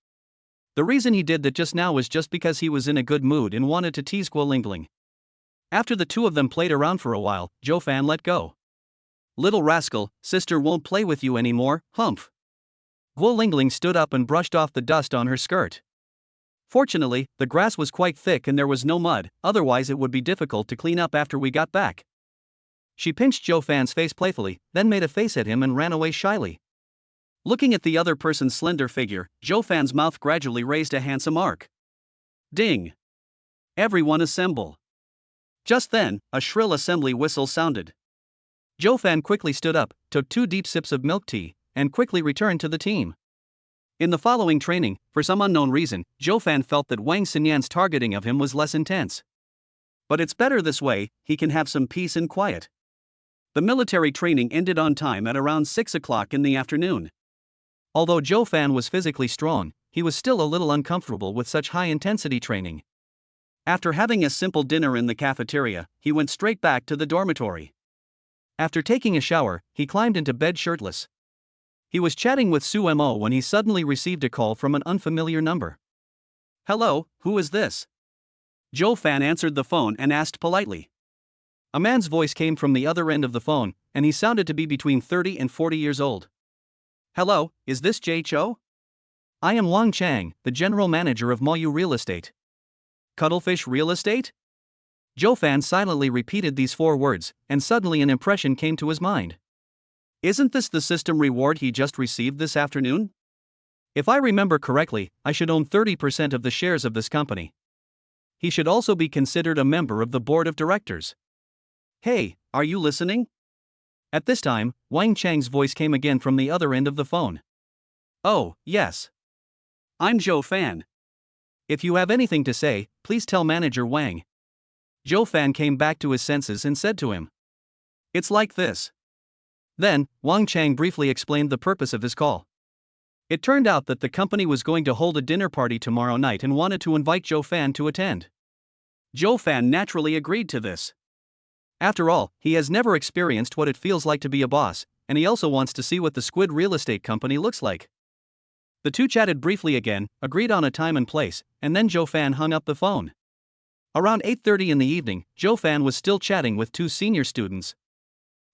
The reason he did that just now was just because he was in a good mood and wanted to tease Gu Lingling. After the two of them played around for a while, Zhou Fan let go. Little rascal, sister won't play with you anymore, humph. Gu Lingling stood up and brushed off the dust on her skirt. Fortunately, the grass was quite thick and there was no mud, otherwise it would be difficult to clean up after we got back. She pinched Zhou Fan's face playfully, then made a face at him and ran away shyly. Looking at the other person's slender figure, Zhou Fan's mouth gradually raised a handsome arc. Ding! Everyone assemble. Just then, a shrill assembly whistle sounded. Zhou Fan quickly stood up, took 2 deep sips of milk tea, and quickly returned to the team. In the following training, for some unknown reason, Zhou Fan felt that Wang Xinyan's targeting of him was less intense. But it's better this way, he can have some peace and quiet. The military training ended on time at around 6 o'clock in the afternoon. Although Zhou Fan was physically strong, he was still a little uncomfortable with such high-intensity training. After having a simple dinner in the cafeteria, he went straight back to the dormitory. After taking a shower, he climbed into bed shirtless. He was chatting with Su Mo when he suddenly received a call from an unfamiliar number. Hello, who is this? Zhou Fan answered the phone and asked politely. A man's voice came from the other end of the phone, and he sounded to be between 30 and 40 years old. Hello, is this Jay Cho? I am Wang Chang, the general manager of Maoyu Real Estate. Cuttlefish Real Estate? Zhou Fan silently repeated these 4 words, and suddenly an impression came to his mind. Isn't this the system reward he just received this afternoon? If I remember correctly, I should own 30% of the shares of this company. He should also be considered a member of the board of directors. Hey, are you listening? At this time, Wang Chang's voice came again from the other end of the phone. Oh, yes. I'm Zhou Fan. If you have anything to say, please tell Manager Wang. Zhou Fan came back to his senses and said to him. It's like this. Then, Wang Chang briefly explained the purpose of his call. It turned out that the company was going to hold a dinner party tomorrow night and wanted to invite Zhou Fan to attend. Zhou Fan naturally agreed to this. After all, he has never experienced what it feels like to be a boss, and he also wants to see what the Squid Real Estate Company looks like. The two chatted briefly again, agreed on a time and place, and then Zhou Fan hung up the phone. Around 8:30 in the evening, Zhou Fan was still chatting with 2 senior students.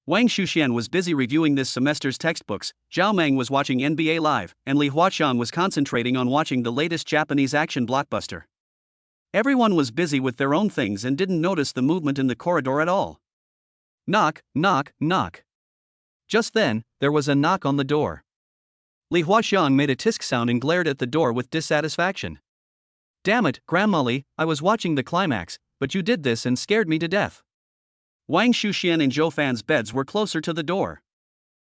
Wang Shuxian was busy reviewing this semester's textbooks, Zhao Meng was watching NBA Live, and Li Huaxiang was concentrating on watching the latest Japanese action blockbuster. Everyone was busy with their own things and didn't notice the movement in the corridor at all. Knock, knock, knock. Just then, there was a knock on the door. Li Huaxiang made a tisk sound and glared at the door with dissatisfaction. Damn it, Grandma Li, I was watching the climax, but you did this and scared me to death. Wang Shuxian and Zhou Fan's beds were closer to the door.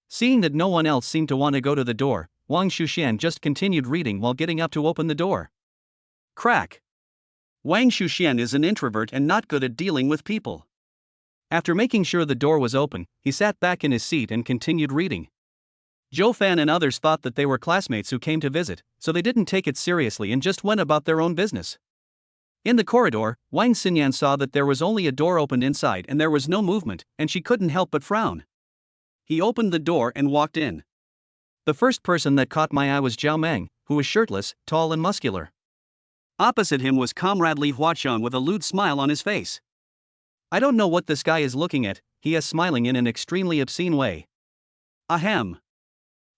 Seeing that no one else seemed to want to go to the door, Wang Shuxian just continued reading while getting up to open the door. Crack. Wang Shuxian is an introvert and not good at dealing with people. After making sure the door was open, he sat back in his seat and continued reading. Zhou Fan and others thought that they were classmates who came to visit, so they didn't take it seriously and just went about their own business. In the corridor, Wang Xinyan saw that there was only a door opened inside and there was no movement, and she couldn't help but frown. He opened the door and walked in. The first person that caught my eye was Zhao Meng, who was shirtless, tall and muscular. Opposite him was Comrade Li Huaqian with a lewd smile on his face. I don't know what this guy is looking at, he is smiling in an extremely obscene way. Ahem.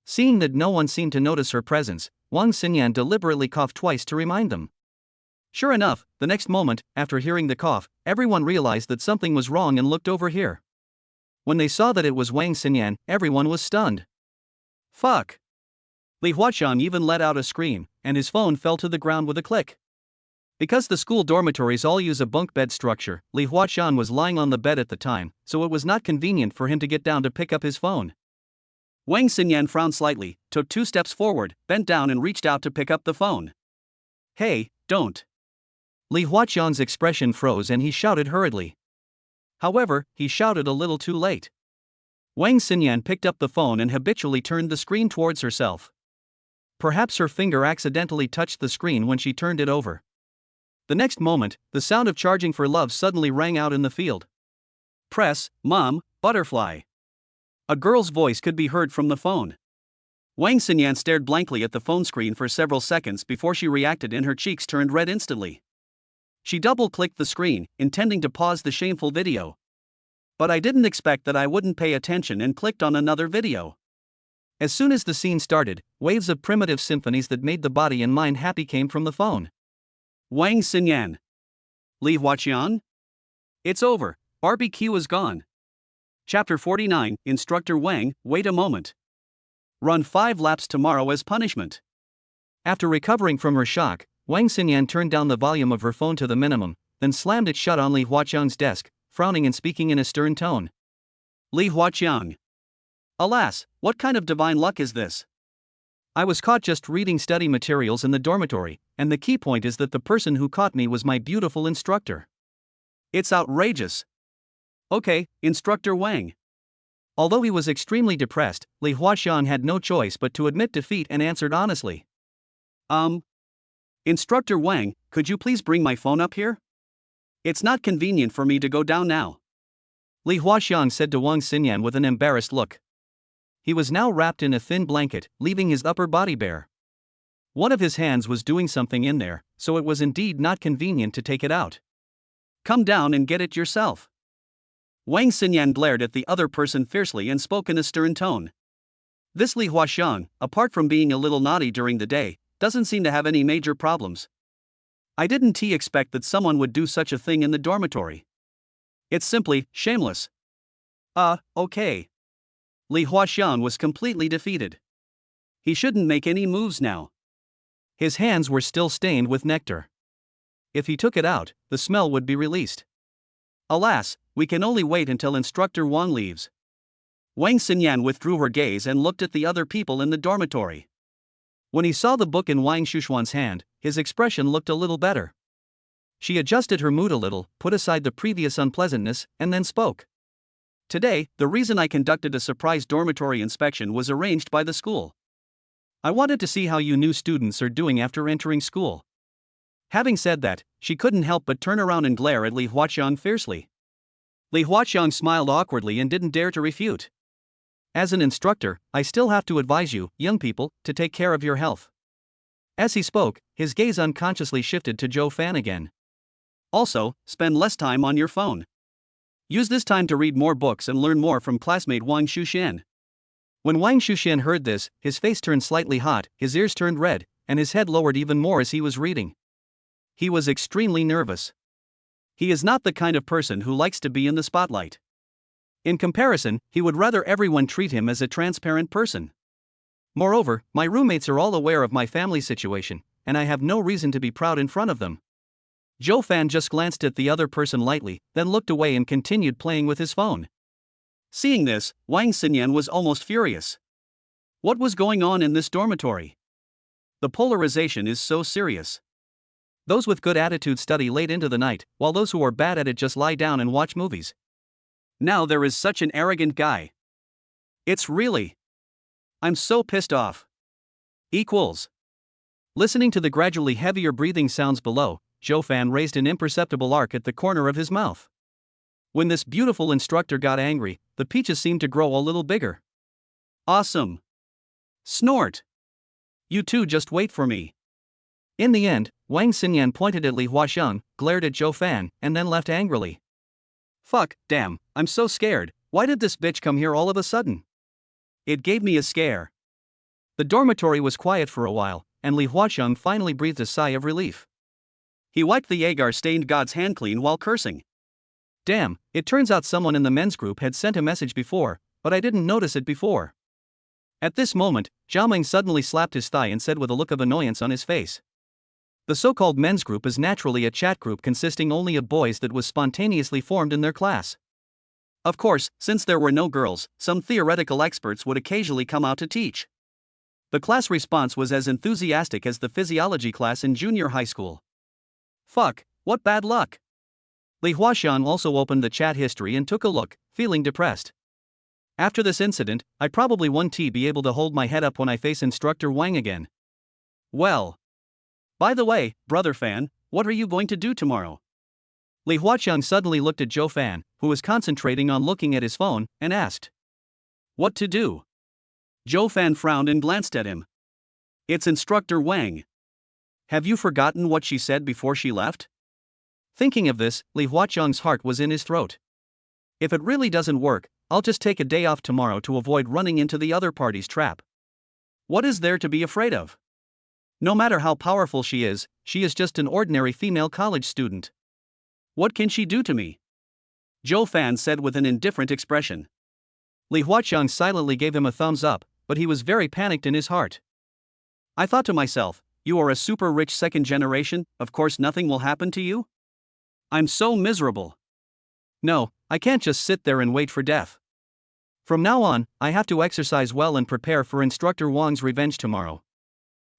Seeing that no one seemed to notice her presence, Wang Xinyan deliberately coughed twice to remind them. Sure enough, the next moment, after hearing the cough, everyone realized that something was wrong and looked over here. When they saw that it was Wang Xinyan, everyone was stunned. Fuck. Li Huaqian even let out a scream, and his phone fell to the ground with a click. Because the school dormitories all use a bunk bed structure, Li Huaqian was lying on the bed at the time, so it was not convenient for him to get down to pick up his phone. Wang Xinyan frowned slightly, took 2 steps forward, bent down and reached out to pick up the phone. Hey, don't. Li Huaqian's expression froze and he shouted hurriedly. However, he shouted a little too late. Wang Xinyan picked up the phone and habitually turned the screen towards herself. Perhaps her finger accidentally touched the screen when she turned it over. The next moment, the sound of charging for love suddenly rang out in the field. Press, Mom, butterfly. A girl's voice could be heard from the phone. Wang Xinyan stared blankly at the phone screen for several seconds before she reacted and her cheeks turned red instantly. She double-clicked the screen, intending to pause the shameful video. But I didn't expect that I wouldn't pay attention and clicked on another video. As soon as the scene started, waves of primitive symphonies that made the body and mind happy came from the phone. Wang Xinyan. Li Huaqian? It's over, barbecue is gone. Chapter 49, Instructor Wang, wait a moment. Run 5 laps tomorrow as punishment. After recovering from her shock, Wang Xinyan turned down the volume of her phone to the minimum, then slammed it shut on Li Huaqian's desk, frowning and speaking in a stern tone. Li Huaqian. Alas, what kind of divine luck is this? I was caught just reading study materials in the dormitory, and the key point is that the person who caught me was my beautiful instructor. It's outrageous. Okay, Instructor Wang. Although he was extremely depressed, Li Huaqian had no choice but to admit defeat and answered honestly. Instructor Wang, could you please bring my phone up here? It's not convenient for me to go down now. Li Huaqian said to Wang Xinyan with an embarrassed look. He was now wrapped in a thin blanket, leaving his upper body bare. One of his hands was doing something in there, so it was indeed not convenient to take it out. Come down and get it yourself. Wang Xinyan glared at the other person fiercely and spoke in a stern tone. This Li Huaqian, apart from being a little naughty during the day, doesn't seem to have any major problems. I didn't expect that someone would do such a thing in the dormitory. It's simply shameless. Okay. Li Huaqian was completely defeated. He shouldn't make any moves now. His hands were still stained with nectar. If he took it out, the smell would be released. Alas, we can only wait until Instructor Wang leaves. Wang Xinyan withdrew her gaze and looked at the other people in the dormitory. When he saw the book in Wang Shuxuan's hand, his expression looked a little better. She adjusted her mood a little, put aside the previous unpleasantness, and then spoke. Today, the reason I conducted a surprise dormitory inspection was arranged by the school. I wanted to see how you new students are doing after entering school. Having said that, she couldn't help but turn around and glare at Li Huaqian fiercely. Li Huaqian smiled awkwardly and didn't dare to refute. As an instructor, I still have to advise you, young people, to take care of your health. As he spoke, his gaze unconsciously shifted to Zhou Fan again. Also, spend less time on your phone. Use this time to read more books and learn more from classmate Wang Shuxian. When Wang Shuxian heard this, his face turned slightly hot, his ears turned red, and his head lowered even more as he was reading. He was extremely nervous. He is not the kind of person who likes to be in the spotlight. In comparison, he would rather everyone treat him as a transparent person. Moreover, my roommates are all aware of my family situation, and I have no reason to be proud in front of them. Zhou Fan just glanced at the other person lightly, then looked away and continued playing with his phone. Seeing this, Wang Xinyan was almost furious. What was going on in this dormitory? The polarization is so serious. Those with good attitude study late into the night, while those who are bad at it just lie down and watch movies. Now there is such an arrogant guy. It's really. I'm so pissed off. Equals. Listening to the gradually heavier breathing sounds below, Joe Fan raised an imperceptible arc at the corner of his mouth. When this beautiful instructor got angry, the peaches seemed to grow a little bigger. Awesome. Snort. You two just wait for me. In the end, Wang Xinyan pointed at Li Huaxiang, glared at Joe Fan, and then left angrily. Fuck, damn, I'm so scared. Why did this bitch come here all of a sudden? It gave me a scare. The dormitory was quiet for a while, and Li Huaxiang finally breathed a sigh of relief. He wiped the agar-stained god's hand clean while cursing. Damn, it turns out someone in the men's group had sent a message before, but I didn't notice it before. At this moment, Zhao Meng suddenly slapped his thigh and said with a look of annoyance on his face. The so-called men's group is naturally a chat group consisting only of boys that was spontaneously formed in their class. Of course, since there were no girls, some theoretical experts would occasionally come out to teach. The class response was as enthusiastic as the physiology class in junior high school. Fuck, what bad luck. Li Huaxiang also opened the chat history and took a look, feeling depressed. After this incident, I probably won't be able to hold my head up when I face Instructor Wang again. Well. By the way, Brother Fan, what are you going to do tomorrow? Li Huaxiang suddenly looked at Joe Fan, who was concentrating on looking at his phone, and asked. What to do? Joe Fan frowned and glanced at him. It's Instructor Wang. Have you forgotten what she said before she left? Thinking of this, Li Huaxiang's heart was in his throat. If it really doesn't work, I'll just take a day off tomorrow to avoid running into the other party's trap. What is there to be afraid of? No matter how powerful she is just an ordinary female college student. What can she do to me? Joe Fan said with an indifferent expression. Li Huaxiang silently gave him a thumbs up, but he was very panicked in his heart. I thought to myself, you are a super rich second generation, of course nothing will happen to you? I'm so miserable. No, I can't just sit there and wait for death. From now on, I have to exercise well and prepare for Instructor Wang's revenge tomorrow.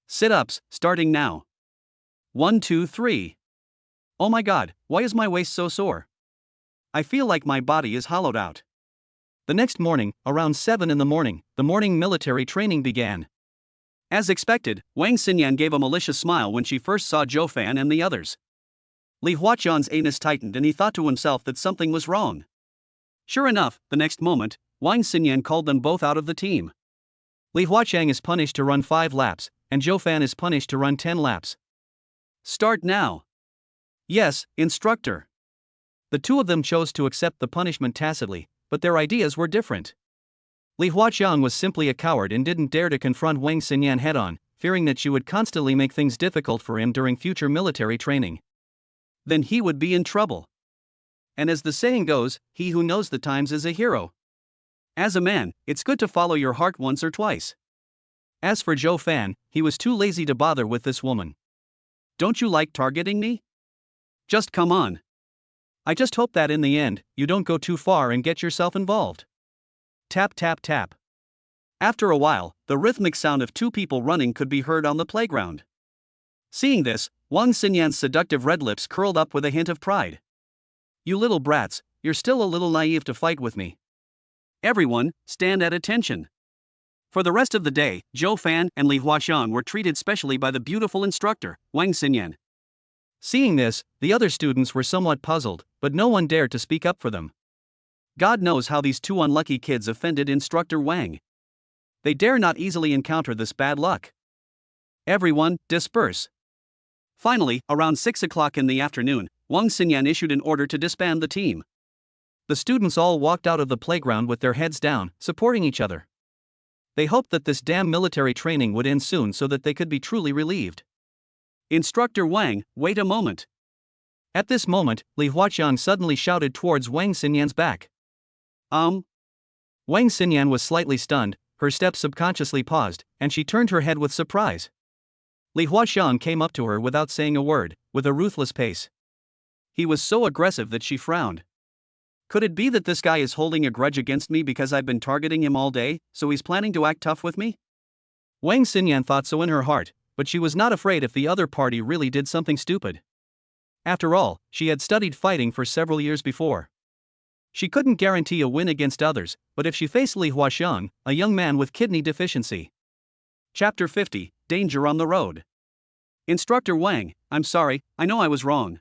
Sit-ups, starting now. 1, 2, 3. Oh my god, why is my waist so sore? I feel like my body is hollowed out. The next morning, around 7 in the morning, the morning military training began. As expected, Wang Xinyan gave a malicious smile when she first saw Joe Fan and the others. Li Huaxiang's anus tightened and he thought to himself that something was wrong. Sure enough, the next moment, Wang Xinyan called them both out of the team. Li Huaxiang is punished to run 5 laps, and Joe Fan is punished to run 10 laps. Start now. Yes, instructor. The two of them chose to accept the punishment tacitly, but their ideas were different. Li Huaxiang was simply a coward and didn't dare to confront Wang Xinyan head-on, fearing that she would constantly make things difficult for him during future military training. Then he would be in trouble. And as the saying goes, he who knows the times is a hero. As a man, it's good to follow your heart once or twice. As for Joe Fan, he was too lazy to bother with this woman. Don't you like targeting me? Just come on. I just hope that in the end, you don't go too far and get yourself involved. Tap tap tap. After a while, the rhythmic sound of 2 people running could be heard on the playground. Seeing this, Wang Xinyan's seductive red lips curled up with a hint of pride. You little brats, you're still a little naive to fight with me. Everyone, stand at attention. For the rest of the day, Joe Fan and Li Huaxiang were treated specially by the beautiful instructor, Wang Xinyan. Seeing this, the other students were somewhat puzzled, but no one dared to speak up for them. God knows how these 2 unlucky kids offended Instructor Wang. They dare not easily encounter this bad luck. Everyone, disperse. Finally, around 6 o'clock in the afternoon, Wang Xinyan issued an order to disband the team. The students all walked out of the playground with their heads down, supporting each other. They hoped that this damn military training would end soon so that they could be truly relieved. Instructor Wang, wait a moment. At this moment, Li Huaxiang suddenly shouted towards Wang Xinyan's back. Wang Xinyan was slightly stunned, her steps subconsciously paused, and she turned her head with surprise. Li Huaxiang came up to her without saying a word, with a ruthless pace. He was so aggressive that she frowned. Could it be that this guy is holding a grudge against me because I've been targeting him all day, so he's planning to act tough with me? Wang Xinyan thought so in her heart, but she was not afraid if the other party really did something stupid. After all, she had studied fighting for several years before. She couldn't guarantee a win against others, but if she faced Li Huaxiang, a young man with kidney deficiency. Chapter 50, Danger on the Road. Instructor Wang, I'm sorry, I know I was wrong.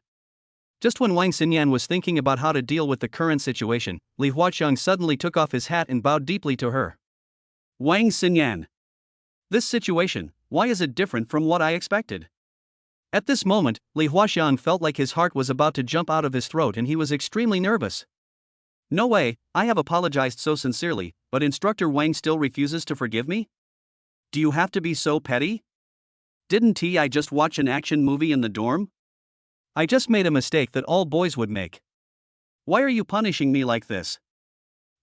Just when Wang Xinyan was thinking about how to deal with the current situation, Li Huaxiang suddenly took off his hat and bowed deeply to her. Wang Xinyan. This situation, why is it different from what I expected? At this moment, Li Huaxiang felt like his heart was about to jump out of his throat and he was extremely nervous. No way, I have apologized so sincerely, but Instructor Wang still refuses to forgive me? Do you have to be so petty? Didn't I just watch an action movie in the dorm? I just made a mistake that all boys would make. Why are you punishing me like this?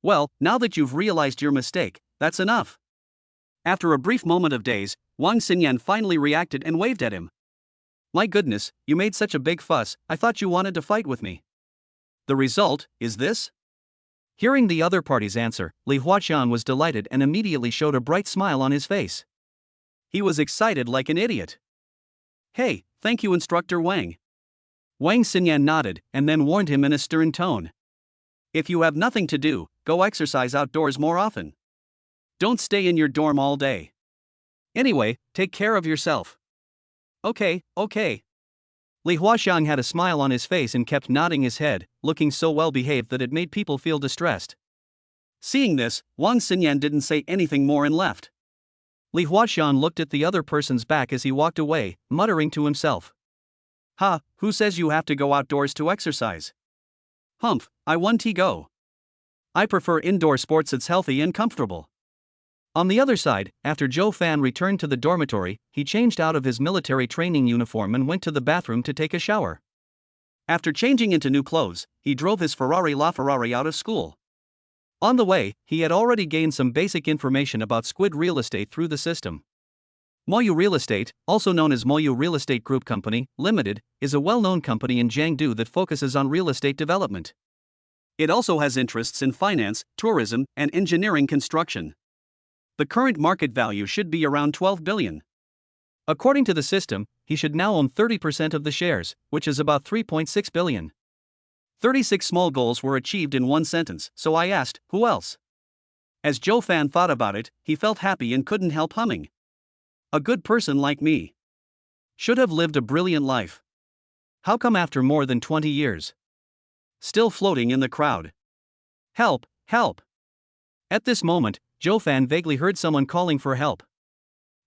Well, now that you've realized your mistake, that's enough. After a brief moment of daze, Wang Xinyan finally reacted and waved at him. My goodness, you made such a big fuss, I thought you wanted to fight with me. The result is this? Hearing the other party's answer, Li Huaxiang was delighted and immediately showed a bright smile on his face. He was excited like an idiot. Hey, thank you Instructor Wang. Wang Xinyan nodded and then warned him in a stern tone. If you have nothing to do, go exercise outdoors more often. Don't stay in your dorm all day. Anyway, take care of yourself. Okay. Li Huaxiang had a smile on his face and kept nodding his head, looking so well behaved that it made people feel distressed. Seeing this, Wang Xinyan didn't say anything more and left. Li Huaxiang looked at the other person's back as he walked away, muttering to himself. Ha, who says you have to go outdoors to exercise? Humph, I want to go. I prefer indoor sports, it's healthy and comfortable. On the other side, after Zhou Fan returned to the dormitory, he changed out of his military training uniform and went to the bathroom to take a shower. After changing into new clothes, he drove his Ferrari out of school. On the way, he had already gained some basic information about Squid Real Estate through the system. Moyu Real Estate, also known as Moyu Real Estate Group Company, Limited, is a well-known company in Jiangdu that focuses on real estate development. It also has interests in finance, tourism, and engineering construction. The current market value should be around 12 billion. According to the system, he should now own 30% of the shares, which is about 3.6 billion. 36 small goals were achieved in one sentence, so I asked, who else? As Zhou Fan thought about it, he felt happy and couldn't help humming. A good person like me should have lived a brilliant life. How come after more than 20 years? Still floating in the crowd. Help, help. At this moment, Zhou Fan vaguely heard someone calling for help.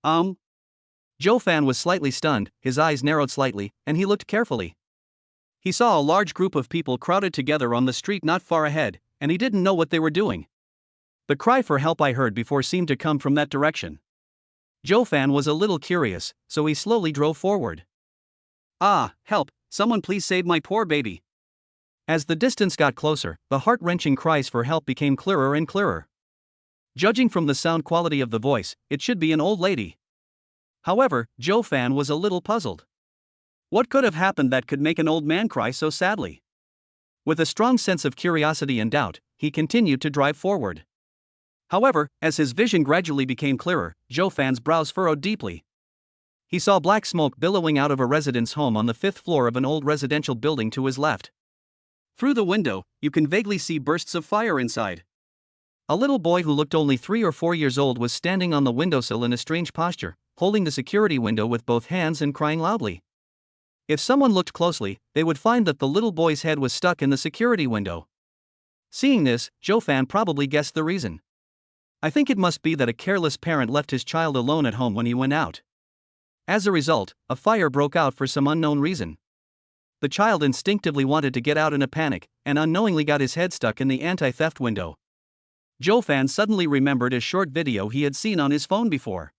Zhou Fan was slightly stunned, his eyes narrowed slightly, and he looked carefully. He saw a large group of people crowded together on the street not far ahead, and he didn't know what they were doing. The cry for help I heard before seemed to come from that direction. Zhou Fan was a little curious, so he slowly drove forward. Ah, help, someone please save my poor baby. As the distance got closer, the heart-wrenching cries for help became clearer and clearer. Judging from the sound quality of the voice, it should be an old lady. However, Zhou Fan was a little puzzled. What could have happened that could make an old man cry so sadly? With a strong sense of curiosity and doubt, he continued to drive forward. However, as his vision gradually became clearer, Zhou Fan's brows furrowed deeply. He saw black smoke billowing out of a residence home on the 5th floor of an old residential building to his left. Through the window, you can vaguely see bursts of fire inside. A little boy who looked only 3 or 4 years old was standing on the windowsill in a strange posture, holding the security window with both hands and crying loudly. If someone looked closely, they would find that the little boy's head was stuck in the security window. Seeing this, Zhou Fan probably guessed the reason. I think it must be that a careless parent left his child alone at home when he went out. As a result, a fire broke out for some unknown reason. The child instinctively wanted to get out in a panic, and unknowingly got his head stuck in the anti-theft window. Zhou Fan suddenly remembered a short video he had seen on his phone before.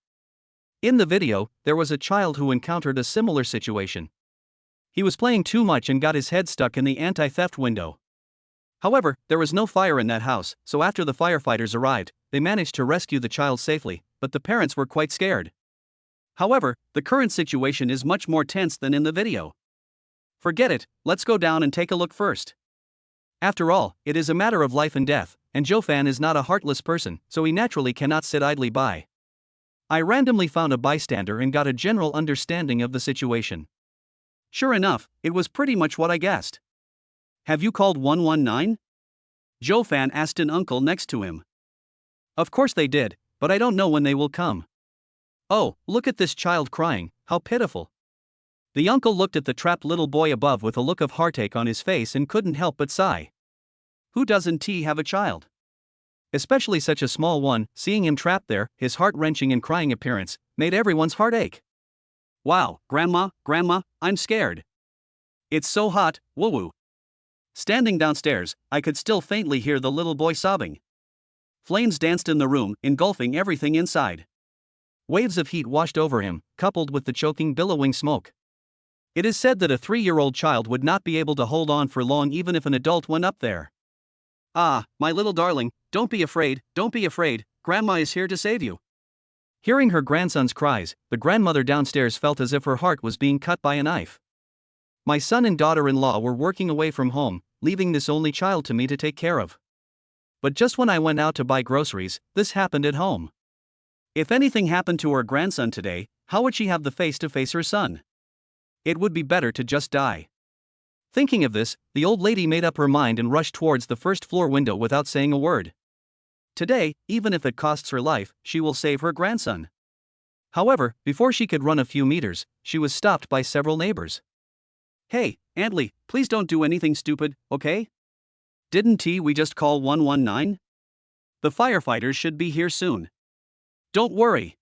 In the video, there was a child who encountered a similar situation. He was playing too much and got his head stuck in the anti-theft window. However, there was no fire in that house, so after the firefighters arrived, they managed to rescue the child safely, but the parents were quite scared. However, the current situation is much more tense than in the video. Forget it, let's go down and take a look first. After all, it is a matter of life and death, and Zhou Fan is not a heartless person, so he naturally cannot sit idly by. I randomly found a bystander and got a general understanding of the situation. Sure enough, it was pretty much what I guessed. Have you called 119? Joe Fan asked an uncle next to him. Of course they did, but I don't know when they will come. Oh, look at this child crying, how pitiful. The uncle looked at the trapped little boy above with a look of heartache on his face and couldn't help but sigh. Who doesn't have a child? Especially such a small one. Seeing him trapped there, his heart-wrenching and crying appearance, made everyone's heart ache. Wow, Grandma, I'm scared. It's so hot, woo-woo. Standing downstairs, I could still faintly hear the little boy sobbing. Flames danced in the room, engulfing everything inside. Waves of heat washed over him, coupled with the choking, billowing smoke. It is said that a 3-year-old child would not be able to hold on for long even if an adult went up there. Ah, my little darling, don't be afraid, Grandma is here to save you. Hearing her grandson's cries, the grandmother downstairs felt as if her heart was being cut by a knife. My son and daughter-in-law were working away from home, leaving this only child to me to take care of. But just when I went out to buy groceries, this happened at home. If anything happened to her grandson today, how would she have the face to face her son? It would be better to just die. Thinking of this, the old lady made up her mind and rushed towards the first-floor window without saying a word. Today, even if it costs her life, she will save her grandson. However, before she could run a few meters, she was stopped by several neighbors. Hey, Aunt Lee, please don't do anything stupid, okay? Didn't we just call 119? The firefighters should be here soon. Don't worry.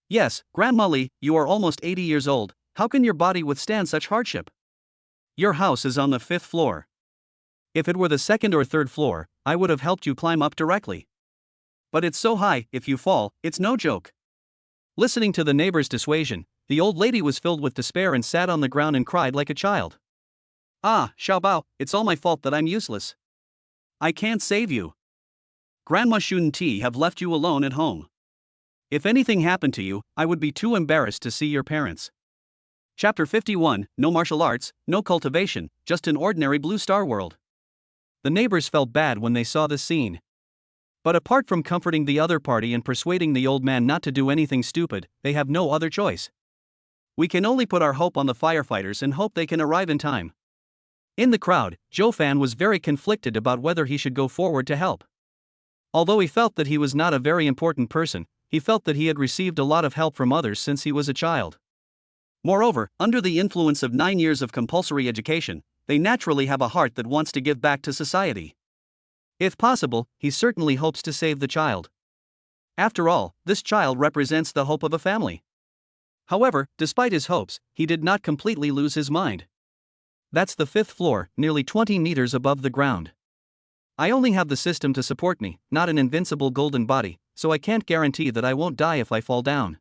Yes, Grandma Lee, you are almost 80 years old. How can your body withstand such hardship? Your house is on the 5th floor. If it were the 2nd or 3rd floor, I would have helped you climb up directly. But it's so high, if you fall, it's no joke. Listening to the neighbor's dissuasion, the old lady was filled with despair and sat on the ground and cried like a child. Ah, Xiaobao, it's all my fault that I'm useless. I can't save you. Grandma shouldn't have left you alone at home. If anything happened to you, I would be too embarrassed to see your parents. Chapter 51, No martial arts, no cultivation, just an ordinary blue star world. The neighbors felt bad when they saw this scene. But apart from comforting the other party and persuading the old man not to do anything stupid, they have no other choice. We can only put our hope on the firefighters and hope they can arrive in time. In the crowd, Joe Fan was very conflicted about whether he should go forward to help. Although he felt that he was not a very important person, he felt that he had received a lot of help from others since he was a child. Moreover, under the influence of 9 years of compulsory education, they naturally have a heart that wants to give back to society. If possible, he certainly hopes to save the child. After all, this child represents the hope of a family. However, despite his hopes, he did not completely lose his mind. That's the 5th floor, nearly 20 meters above the ground. I only have the system to support me, not an invincible golden body, so I can't guarantee that I won't die if I fall down.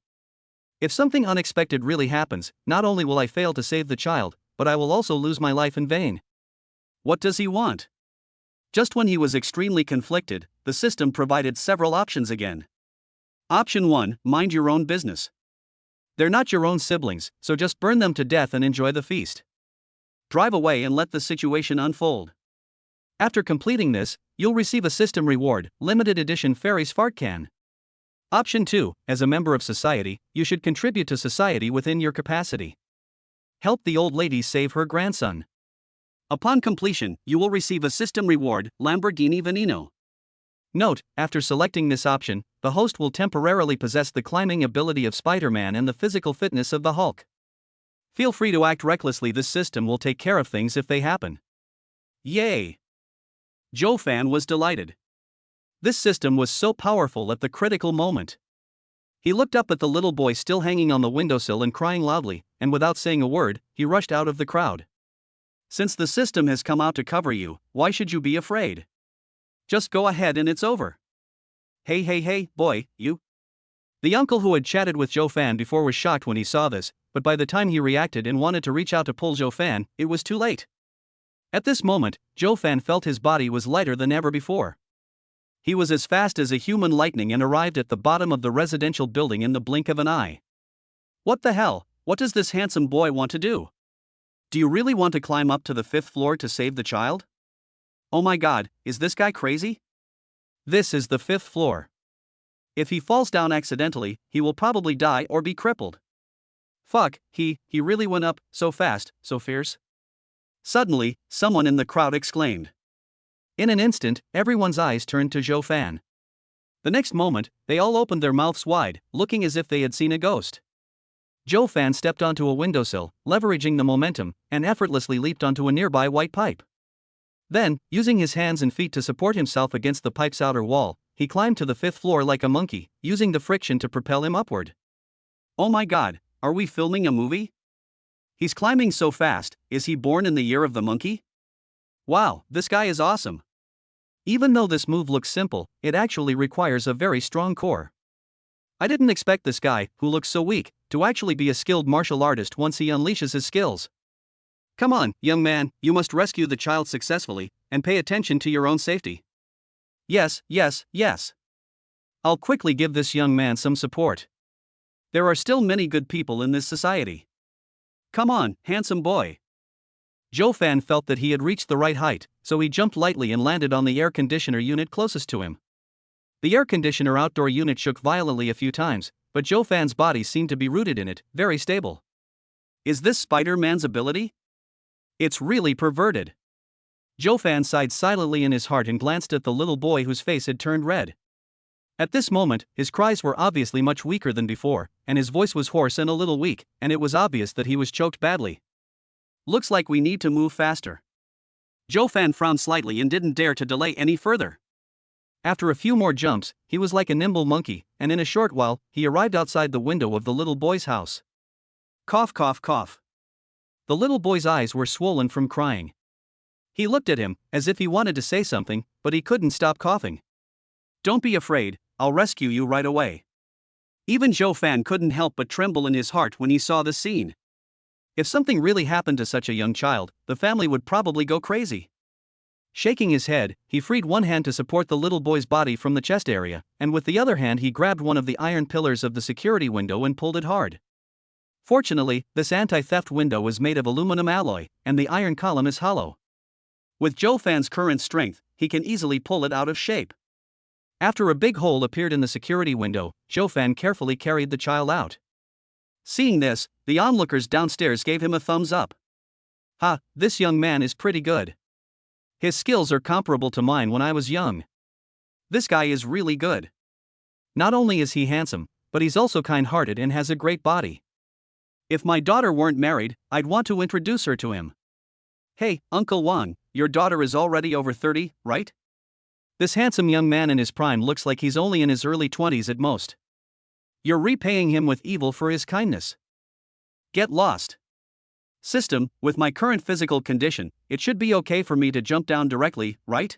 If something unexpected really happens, not only will I fail to save the child, but I will also lose my life in vain. What does he want? Just when he was extremely conflicted, the system provided several options again. Option 1, mind your own business. They're not your own siblings, so just burn them to death and enjoy the feast. Drive away and let the situation unfold. After completing this, you'll receive a system reward, limited edition Fairy's Fart Can. Option 2, as a member of society, you should contribute to society within your capacity. Help the old lady save her grandson. Upon completion, you will receive a system reward, Lamborghini Veneno. Note, after selecting this option, the host will temporarily possess the climbing ability of Spider-Man and the physical fitness of the Hulk. Feel free to act recklessly, this system will take care of things if they happen. Yay! Joe Fan was delighted. This system was so powerful at the critical moment. He looked up at the little boy still hanging on the windowsill and crying loudly, and without saying a word, he rushed out of the crowd. Since the system has come out to cover you, why should you be afraid? Just go ahead and it's over. Hey, boy, you. The uncle who had chatted with Joe Fan before was shocked when he saw this, but by the time he reacted and wanted to reach out to pull Joe Fan, it was too late. At this moment, Joe Fan felt his body was lighter than ever before. He was as fast as a human lightning and arrived at the bottom of the residential building in the blink of an eye. What the hell? What does this handsome boy want to do? Do you really want to climb up to the 5th floor to save the child? Oh my god, is this guy crazy? This is the 5th floor. If he falls down accidentally, he will probably die or be crippled. Fuck, he really went up, so fast, so fierce. Suddenly, someone in the crowd exclaimed. In an instant, everyone's eyes turned to Zhou Fan. The next moment, they all opened their mouths wide, looking as if they had seen a ghost. Zhou Fan stepped onto a windowsill, leveraging the momentum, and effortlessly leaped onto a nearby white pipe. Then, using his hands and feet to support himself against the pipe's outer wall, he climbed to the 5th floor like a monkey, using the friction to propel him upward. Oh my god, are we filming a movie? He's climbing so fast, is he born in the year of the monkey? Wow, this guy is awesome. Even though this move looks simple, it actually requires a very strong core. I didn't expect this guy, who looks so weak, to actually be a skilled martial artist once he unleashes his skills. Come on, young man, you must rescue the child successfully, and pay attention to your own safety. Yes. I'll quickly give this young man some support. There are still many good people in this society. Come on, handsome boy. Zhou Fan felt that he had reached the right height, so he jumped lightly and landed on the air conditioner unit closest to him. The air conditioner outdoor unit shook violently a few times, but Zhou Fan's body seemed to be rooted in it, very stable. Is this Spider-Man's ability? It's really perverted. Zhou Fan sighed silently in his heart and glanced at the little boy whose face had turned red. At this moment, his cries were obviously much weaker than before, and his voice was hoarse and a little weak, and it was obvious that he was choked badly. Looks like we need to move faster. Zhou Fan frowned slightly and didn't dare to delay any further. After a few more jumps, he was like a nimble monkey, and in a short while, he arrived outside the window of the little boy's house. Cough, cough, cough. The little boy's eyes were swollen from crying. He looked at him, as if he wanted to say something, but he couldn't stop coughing. Don't be afraid, I'll rescue you right away. Even Zhou Fan couldn't help but tremble in his heart when he saw the scene. If something really happened to such a young child, the family would probably go crazy. Shaking his head, he freed one hand to support the little boy's body from the chest area, and with the other hand he grabbed one of the iron pillars of the security window and pulled it hard. Fortunately, this anti-theft window is made of aluminum alloy, and the iron column is hollow. With Zhou Fan's current strength, he can easily pull it out of shape. After a big hole appeared in the security window, Zhou Fan carefully carried the child out. Seeing this, the onlookers downstairs gave him a thumbs up. Ha, this young man is pretty good. His skills are comparable to mine when I was young. This guy is really good. Not only is he handsome, but he's also kind-hearted and has a great body. If my daughter weren't married, I'd want to introduce her to him. Hey, Uncle Wang, your daughter is already over 30, right? This handsome young man in his prime looks like he's only in his early 20s at most. You're repaying him with evil for his kindness. Get lost. System, with my current physical condition, it should be okay for me to jump down directly, right?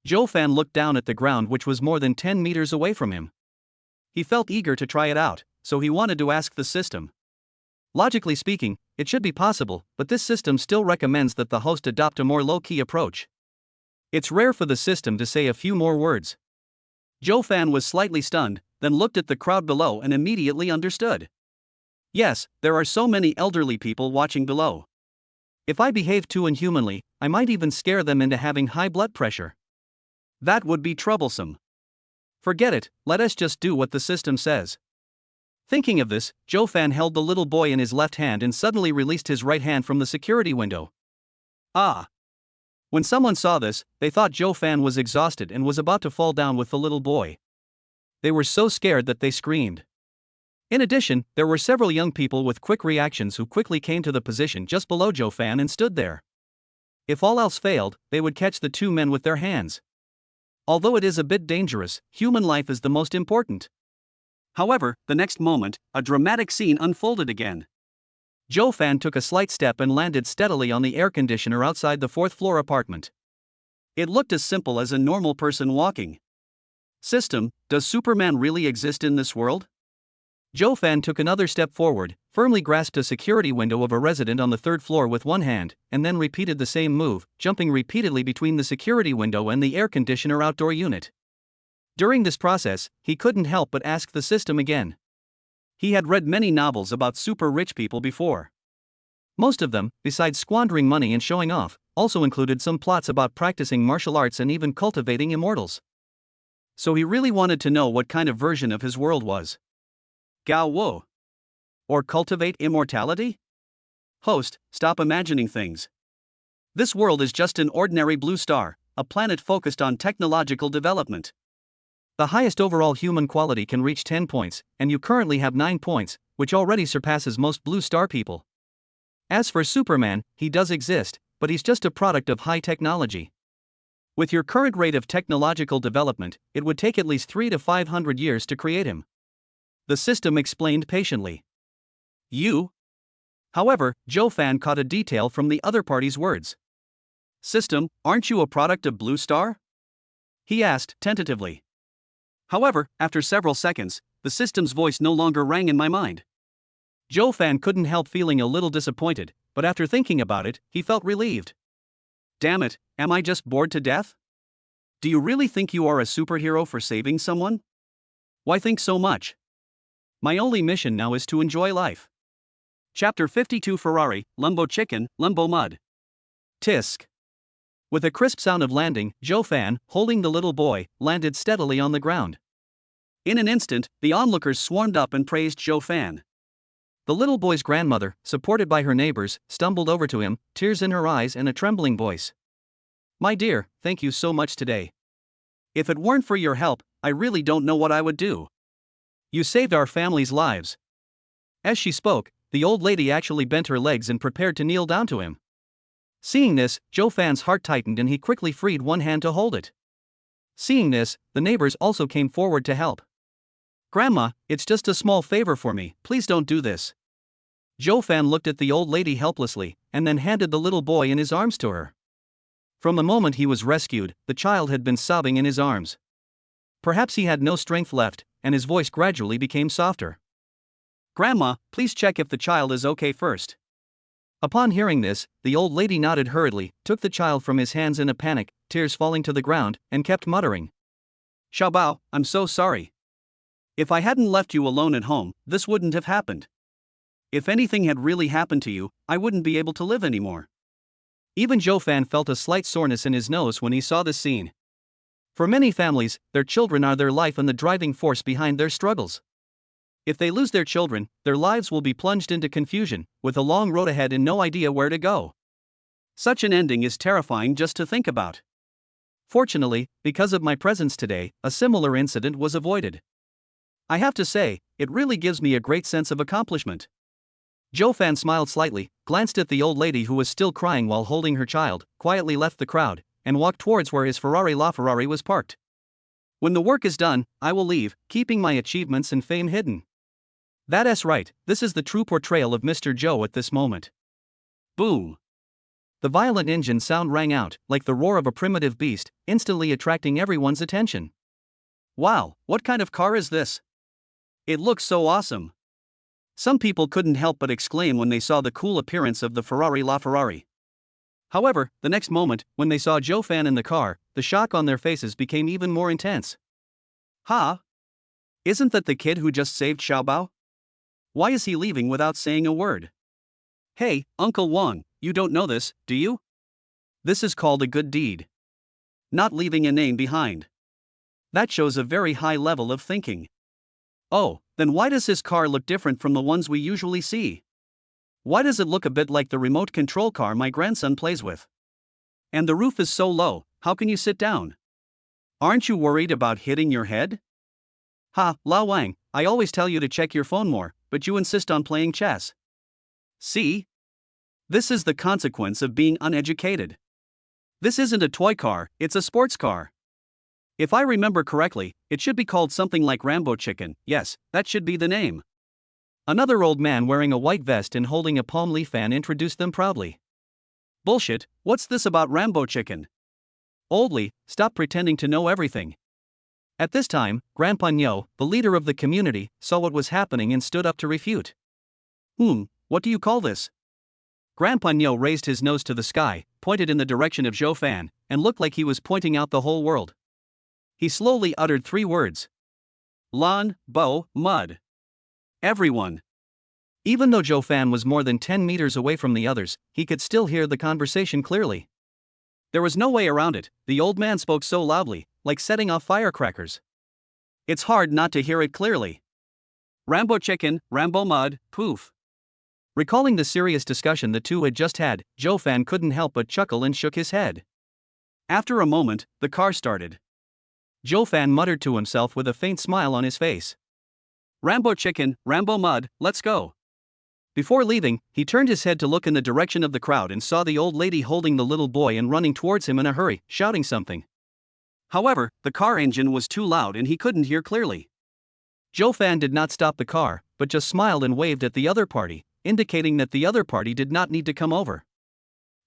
Zhou Fan looked down at the ground, which was more than 10 meters away from him. He felt eager to try it out, so he wanted to ask the system. Logically speaking, it should be possible, but this system still recommends that the host adopt a more low-key approach. It's rare for the system to say a few more words. Zhou Fan was slightly stunned, then looked at the crowd below and immediately understood. Yes, there are so many elderly people watching below. If I behave too inhumanly, I might even scare them into having high blood pressure. That would be troublesome. Forget it, let us just do what the system says. Thinking of this, Zhou Fan held the little boy in his left hand and suddenly released his right hand from the security window. Ah! When someone saw this, they thought Zhou Fan was exhausted and was about to fall down with the little boy. They were so scared that they screamed. In addition, there were several young people with quick reactions who quickly came to the position just below Zhou Fan and stood there. If all else failed, they would catch the two men with their hands. Although it is a bit dangerous, human life is the most important. However, the next moment, a dramatic scene unfolded again. Zhou Fan took a slight step and landed steadily on the air conditioner outside the 4th floor apartment. It looked as simple as a normal person walking. System, does Superman really exist in this world? Zhou Fan took another step forward, firmly grasped a security window of a resident on the 3rd floor with one hand, and then repeated the same move, jumping repeatedly between the security window and the air conditioner outdoor unit. During this process, he couldn't help but ask the system again. He had read many novels about super rich people before. Most of them, besides squandering money and showing off, also included some plots about practicing martial arts and even cultivating immortals. So he really wanted to know what kind of version of his world was. Gao Wo. Or cultivate immortality? Host, stop imagining things. This world is just an ordinary blue star, a planet focused on technological development. The highest overall human quality can reach 10 points, and you currently have 9 points, which already surpasses most blue star people. As for Superman, he does exist, but he's just a product of high technology. With your current rate of technological development, it would take at least 300 to 500 years to create him. The system explained patiently. You? However, Joe Fan caught a detail from the other party's words. System, aren't you a product of Blue Star? He asked, tentatively. However, after several seconds, the system's voice no longer rang in my mind. Joe Fan couldn't help feeling a little disappointed, but after thinking about it, he felt relieved. Damn it, am I just bored to death? Do you really think you are a superhero for saving someone? Why think so much? My only mission now is to enjoy life. Chapter 52 Ferrari, Lumbo Chicken, Lumbo Mud. Tisk. With a crisp sound of landing, Joe Fan, holding the little boy, landed steadily on the ground. In an instant, the onlookers swarmed up and praised Joe Fan. The little boy's grandmother, supported by her neighbors, stumbled over to him, tears in her eyes and a trembling voice. My dear, thank you so much today. If it weren't for your help, I really don't know what I would do. You saved our family's lives. As she spoke, the old lady actually bent her legs and prepared to kneel down to him. Seeing this, Joe Fan's heart tightened and he quickly freed one hand to hold it. Seeing this, the neighbors also came forward to help. Grandma, it's just a small favor for me, please don't do this. Joe Fan looked at the old lady helplessly, and then handed the little boy in his arms to her. From the moment he was rescued, the child had been sobbing in his arms. Perhaps he had no strength left, and his voice gradually became softer. Grandma, please check if the child is okay first. Upon hearing this, the old lady nodded hurriedly, took the child from his hands in a panic, tears falling to the ground, and kept muttering. Xiaobao, I'm so sorry. If I hadn't left you alone at home, this wouldn't have happened. If anything had really happened to you, I wouldn't be able to live anymore. Even Joe Fan felt a slight soreness in his nose when he saw this scene. For many families, their children are their life and the driving force behind their struggles. If they lose their children, their lives will be plunged into confusion, with a long road ahead and no idea where to go. Such an ending is terrifying just to think about. Fortunately, because of my presence today, a similar incident was avoided. I have to say, it really gives me a great sense of accomplishment. Joe Fan smiled slightly, glanced at the old lady who was still crying while holding her child, quietly left the crowd, and walked towards where his Ferrari LaFerrari was parked. When the work is done, I will leave, keeping my achievements and fame hidden. That's right, this is the true portrayal of Mr. Joe at this moment. Boom! The violent engine sound rang out, like the roar of a primitive beast, instantly attracting everyone's attention. Wow, what kind of car is this? It looks so awesome. Some people couldn't help but exclaim when they saw the cool appearance of the Ferrari LaFerrari. However, the next moment, when they saw Joe Fan in the car, the shock on their faces became even more intense. Ha! Isn't that the kid who just saved Xiaobao? Why is he leaving without saying a word? Hey, Uncle Wang, you don't know this, do you? This is called a good deed. Not leaving a name behind. That shows a very high level of thinking. Oh, then why does his car look different from the ones we usually see? Why does it look a bit like the remote control car my grandson plays with? And the roof is so low, how can you sit down? Aren't you worried about hitting your head? Ha, Lao Wang, I always tell you to check your phone more, but you insist on playing chess. See? This is the consequence of being uneducated. This isn't a toy car, it's a sports car. If I remember correctly, it should be called something like Rambo Chicken, yes, that should be the name. Another old man wearing a white vest and holding a palm leaf fan introduced them proudly. Bullshit, what's this about Rambo Chicken? Oldly, stop pretending to know everything. At this time, Grandpa Nyo, the leader of the community, saw what was happening and stood up to refute. What do you call this? Grandpa Nyo raised his nose to the sky, pointed in the direction of Joe Fan, and looked like he was pointing out the whole world. He slowly uttered 3 words. Lawn, bow, mud. Everyone. Even though Joe Fan was more than 10 meters away from the others, he could still hear the conversation clearly. There was no way around it, the old man spoke so loudly, like setting off firecrackers. It's hard not to hear it clearly. Rambo chicken, Rambo mud, poof. Recalling the serious discussion the two had just had, Joe Fan couldn't help but chuckle and shook his head. After a moment, the car started. Joe Fan muttered to himself with a faint smile on his face. Rambo chicken, Rambo mud, let's go. Before leaving, he turned his head to look in the direction of the crowd and saw the old lady holding the little boy and running towards him in a hurry, shouting something. However, the car engine was too loud and he couldn't hear clearly. Joe Fan did not stop the car, but just smiled and waved at the other party, indicating that the other party did not need to come over.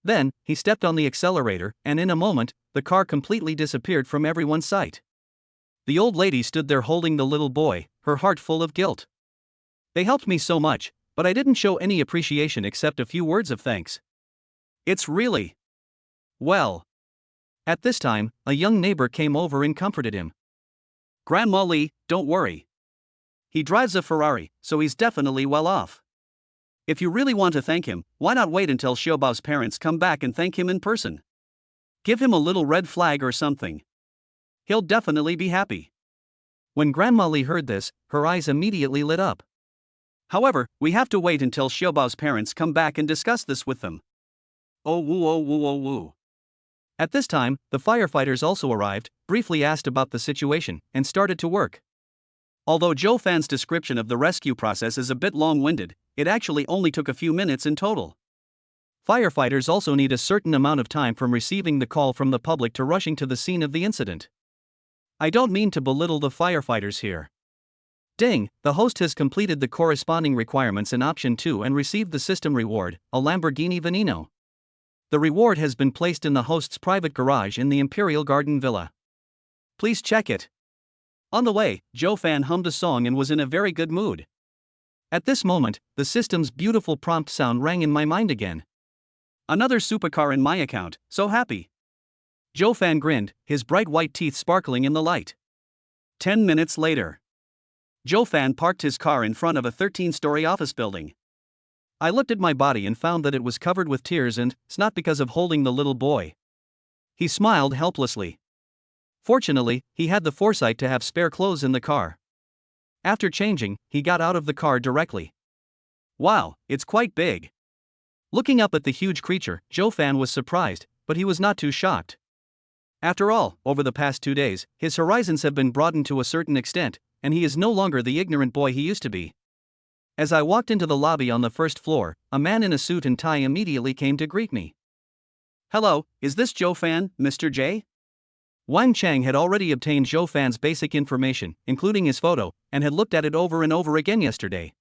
Then, he stepped on the accelerator, and in a moment, the car completely disappeared from everyone's sight. The old lady stood there holding the little boy, her heart full of guilt. They helped me so much, but I didn't show any appreciation except a few words of thanks. It's really well. At this time, a young neighbor came over and comforted him. Grandma Lee, don't worry. He drives a Ferrari, so he's definitely well off. If you really want to thank him, why not wait until Xiaobao's parents come back and thank him in person? Give him a little red flag or something. He'll definitely be happy. When Grandma Lee heard this, her eyes immediately lit up. However, we have to wait until Xiaobao's parents come back and discuss this with them. Oh woo oh woo oh woo. At this time, the firefighters also arrived, briefly asked about the situation, and started to work. Although Joe Fan's description of the rescue process is a bit long-winded, it actually only took a few minutes in total. Firefighters also need a certain amount of time from receiving the call from the public to rushing to the scene of the incident. I don't mean to belittle the firefighters here. Ding, the host has completed the corresponding requirements in option 2 and received the system reward, a Lamborghini Veneno. The reward has been placed in the host's private garage in the Imperial Garden Villa. Please check it. On the way, Joe Fan hummed a song and was in a very good mood. At this moment, the system's beautiful prompt sound rang in my mind again. Another supercar in my account, so happy. Joe Fan grinned, his bright white teeth sparkling in the light. 10 minutes later. Joe Fan parked his car in front of a 13-story office building. I looked at my body and found that it was covered with tears, and it's not because of holding the little boy. He smiled helplessly. Fortunately, he had the foresight to have spare clothes in the car. After changing, he got out of the car directly. Wow, it's quite big. Looking up at the huge creature, Joe Fan was surprised, but he was not too shocked. After all, over the past 2 days, his horizons have been broadened to a certain extent, and he is no longer the ignorant boy he used to be. As I walked into the lobby on the first floor, a man in a suit and tie immediately came to greet me. Hello, is this Joe Fan, Mr. J? Wang Chang had already obtained Joe Fan's basic information, including his photo, and had looked at it over and over again yesterday.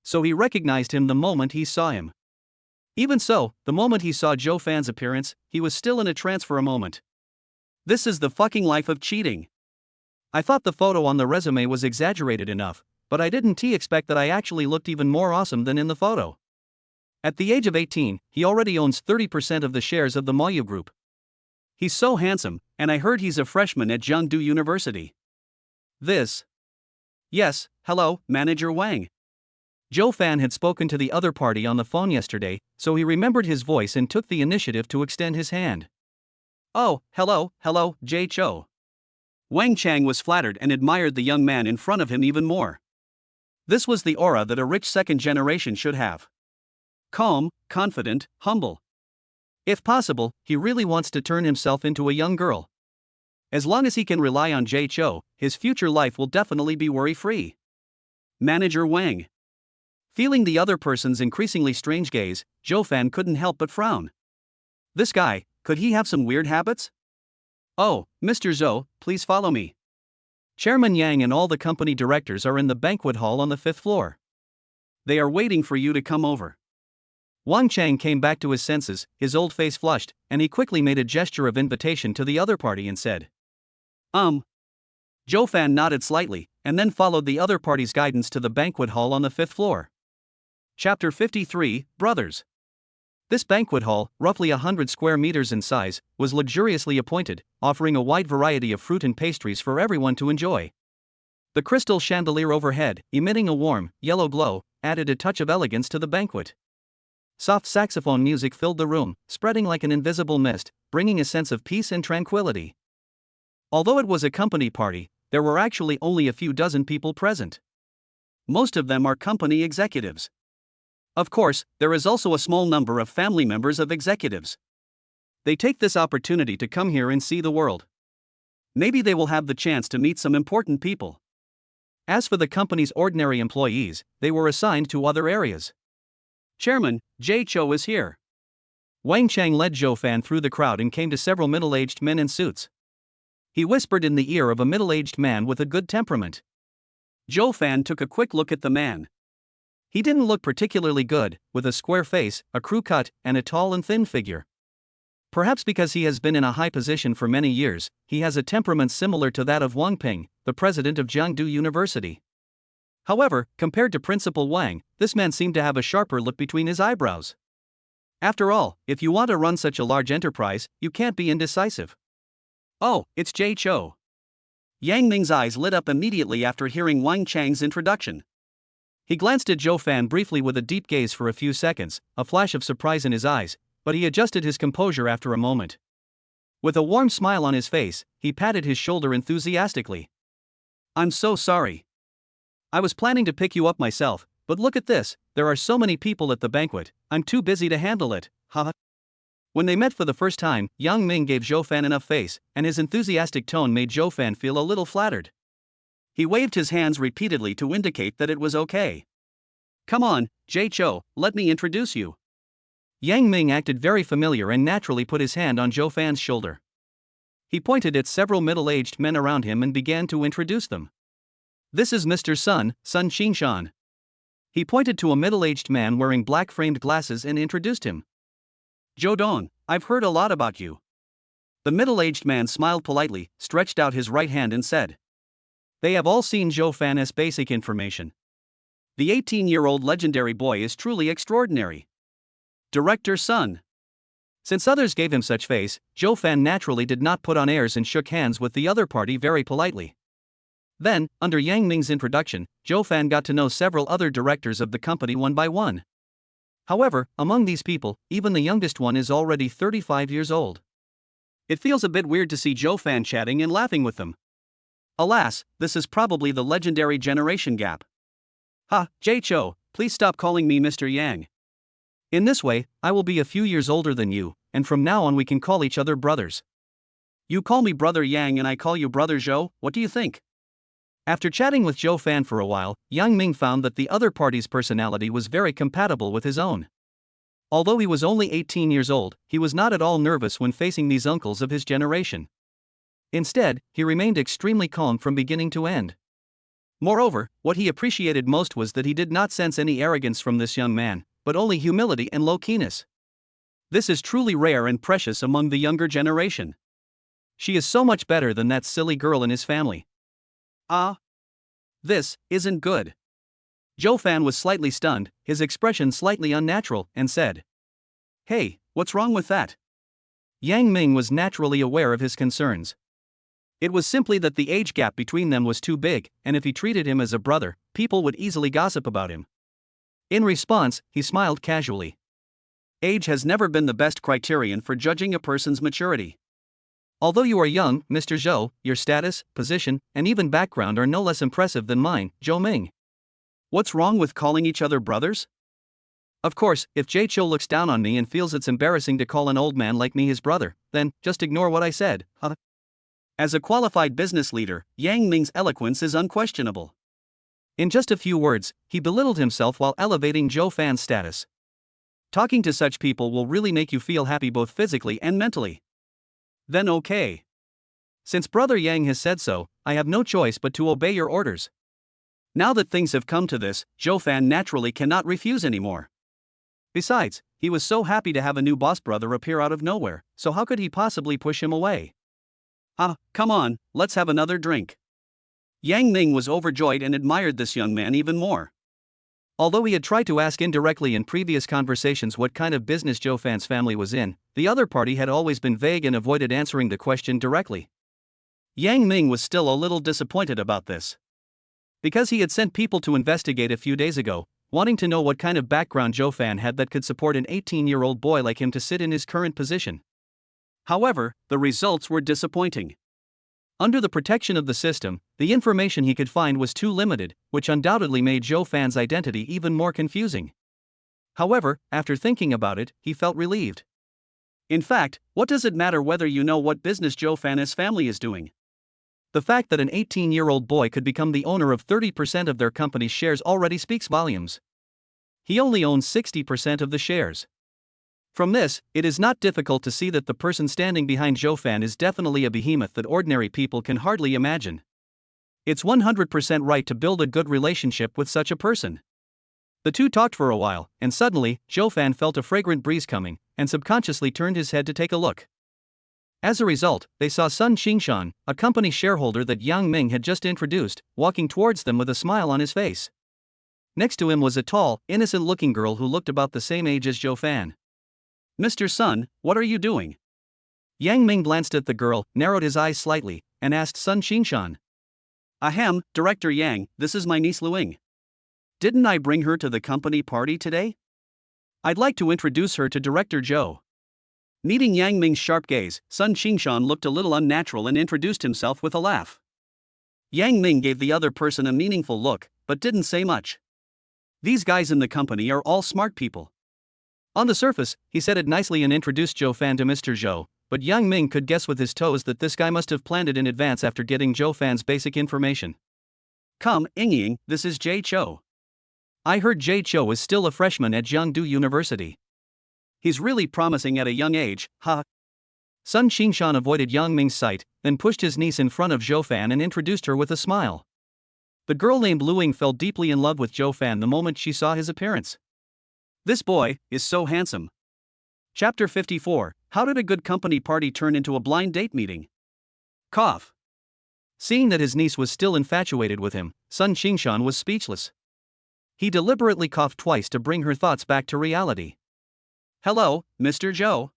So he recognized him the moment he saw him. Even so, the moment he saw Joe Fan's appearance, he was still in a trance for a moment. This is the fucking life of cheating. I thought the photo on the resume was exaggerated enough, but I didn't expect that I actually looked even more awesome than in the photo. At the age of 18, he already owns 30% of the shares of the Moyu Group. He's so handsome, and I heard he's a freshman at Jiangdu University. Yes, hello, Manager Wang. Joe Fan had spoken to the other party on the phone yesterday, so he remembered his voice and took the initiative to extend his hand. Oh, hello, Jay Cho. Wang Chang was flattered and admired the young man in front of him even more. This was the aura that a rich second generation should have. Calm, confident, humble. If possible, he really wants to turn himself into a young girl. As long as he can rely on Jay Cho, his future life will definitely be worry-free. Manager Wang. Feeling the other person's increasingly strange gaze, Joe Fan couldn't help but frown. This guy, could he have some weird habits? Oh, Mr. Zhou, please follow me. Chairman Yang and all the company directors are in the banquet hall on the 5th floor. They are waiting for you to come over. Wang Chang came back to his senses, his old face flushed, and he quickly made a gesture of invitation to the other party and said, Joe Fan nodded slightly, and then followed the other party's guidance to the banquet hall on the 5th floor. Chapter 53, Brothers. This banquet hall, roughly 100 square meters in size, was luxuriously appointed, offering a wide variety of fruit and pastries for everyone to enjoy. The crystal chandelier overhead, emitting a warm, yellow glow, added a touch of elegance to the banquet. Soft saxophone music filled the room, spreading like an invisible mist, bringing a sense of peace and tranquility. Although it was a company party, there were actually only a few dozen people present. Most of them are company executives. Of course, there is also a small number of family members of executives. They take this opportunity to come here and see the world. Maybe they will have the chance to meet some important people. As for the company's ordinary employees, they were assigned to other areas. Chairman, Jay Cho is here. Wang Chang led Zhou Fan through the crowd and came to several middle-aged men in suits. He whispered in the ear of a middle-aged man with a good temperament. Zhou Fan took a quick look at the man. He didn't look particularly good, with a square face, a crew cut, and a tall and thin figure. Perhaps because he has been in a high position for many years, he has a temperament similar to that of Wang Ping, the president of Jiangdu University. However, compared to Principal Wang, this man seemed to have a sharper look between his eyebrows. After all, if you want to run such a large enterprise, you can't be indecisive. Oh, it's Jay Cho. Yang Ming's eyes lit up immediately after hearing Wang Chang's introduction. He glanced at Zhou Fan briefly with a deep gaze for a few seconds, a flash of surprise in his eyes, but he adjusted his composure after a moment. With a warm smile on his face, he patted his shoulder enthusiastically. I'm so sorry. I was planning to pick you up myself, but look at this, there are so many people at the banquet, I'm too busy to handle it, haha. When they met for the first time, Yang Ming gave Zhou Fan enough face, and his enthusiastic tone made Zhou Fan feel a little flattered. He waved his hands repeatedly to indicate that it was okay. Come on, Jay Cho, let me introduce you. Yang Ming acted very familiar and naturally put his hand on Zhou Fan's shoulder. He pointed at several middle-aged men around him and began to introduce them. This is Mr. Sun Qingshan. He pointed to a middle-aged man wearing black-framed glasses and introduced him. Zhou Dong, I've heard a lot about you. The middle-aged man smiled politely, stretched out his right hand and said. They have all seen Zhou Fan as basic information. The 18-year-old legendary boy is truly extraordinary. Director Sun. Since others gave him such face, Zhou Fan naturally did not put on airs and shook hands with the other party very politely. Then, under Yang Ming's introduction, Zhou Fan got to know several other directors of the company one by one. However, among these people, even the youngest one is already 35 years old. It feels a bit weird to see Zhou Fan chatting and laughing with them. Alas, this is probably the legendary generation gap. Ha, Jay Cho, please stop calling me Mr. Yang. In this way, I will be a few years older than you, and from now on we can call each other brothers. You call me Brother Yang and I call you Brother Zhou, what do you think? After chatting with Zhou Fan for a while, Yang Ming found that the other party's personality was very compatible with his own. Although he was only 18 years old, he was not at all nervous when facing these uncles of his generation. Instead, he remained extremely calm from beginning to end. Moreover, what he appreciated most was that he did not sense any arrogance from this young man, but only humility and low-keyness. This is truly rare and precious among the younger generation. She is so much better than that silly girl in his family. Ah. This isn't good. Zhou Fan was slightly stunned, his expression slightly unnatural, and said. Hey, what's wrong with that? Yang Ming was naturally aware of his concerns. It was simply that the age gap between them was too big, and if he treated him as a brother, people would easily gossip about him. In response, he smiled casually. Age has never been the best criterion for judging a person's maturity. Although you are young, Mr. Zhou, your status, position, and even background are no less impressive than mine, Zhou Ming. What's wrong with calling each other brothers? Of course, if Jay Cho looks down on me and feels it's embarrassing to call an old man like me his brother, then just ignore what I said, huh? As a qualified business leader, Yang Ming's eloquence is unquestionable. In just a few words, he belittled himself while elevating Zhou Fan's status. Talking to such people will really make you feel happy both physically and mentally. Then okay. Since Brother Yang has said so, I have no choice but to obey your orders. Now that things have come to this, Zhou Fan naturally cannot refuse anymore. Besides, he was so happy to have a new boss brother appear out of nowhere, so how could he possibly push him away? Ah, come on, let's have another drink. Yang Ming was overjoyed and admired this young man even more. Although he had tried to ask indirectly in previous conversations what kind of business Zhou Fan's family was in, the other party had always been vague and avoided answering the question directly. Yang Ming was still a little disappointed about this. Because he had sent people to investigate a few days ago, wanting to know what kind of background Zhou Fan had that could support an 18-year-old boy like him to sit in his current position. However, the results were disappointing. Under the protection of the system, the information he could find was too limited, which undoubtedly made Zhou Fan's identity even more confusing. However, after thinking about it, he felt relieved. In fact, what does it matter whether you know what business Zhou Fan's family is doing? The fact that an 18-year-old boy could become the owner of 30% of their company's shares already speaks volumes. He only owns 60% of the shares. From this, it is not difficult to see that the person standing behind Zhou Fan is definitely a behemoth that ordinary people can hardly imagine. It's 100% right to build a good relationship with such a person. The two talked for a while, and suddenly, Zhou Fan felt a fragrant breeze coming, and subconsciously turned his head to take a look. As a result, they saw Sun Qingshan, a company shareholder that Yang Ming had just introduced, walking towards them with a smile on his face. Next to him was a tall, innocent-looking girl who looked about the same age as Zhou Fan. "Mr. Sun, what are you doing?" Yang Ming glanced at the girl, narrowed his eyes slightly, and asked Sun Qingshan. "Ahem, Director Yang, this is my niece Luing. Didn't I bring her to the company party today? I'd like to introduce her to Director Zhou." Meeting Yang Ming's sharp gaze, Sun Qingshan looked a little unnatural and introduced himself with a laugh. Yang Ming gave the other person a meaningful look, but didn't say much. These guys in the company are all smart people. On the surface, he said it nicely and introduced Zhou Fan to Mr. Zhou, but Yang Ming could guess with his toes that this guy must have planned it in advance after getting Zhou Fan's basic information. "Come, Ying, this is Jay Cho. I heard Jay Cho is still a freshman at Jiangdu University. He's really promising at a young age, huh?" Sun Qingshan avoided Yang Ming's sight, then pushed his niece in front of Zhou Fan and introduced her with a smile. The girl named Luing fell deeply in love with Zhou Fan the moment she saw his appearance. "This boy is so handsome." Chapter 54, How did a good company party turn into a blind date meeting? Cough. Seeing that his niece was still infatuated with him, Sun Qingshan was speechless. He deliberately coughed twice to bring her thoughts back to reality. "Hello, Mr. Zhou."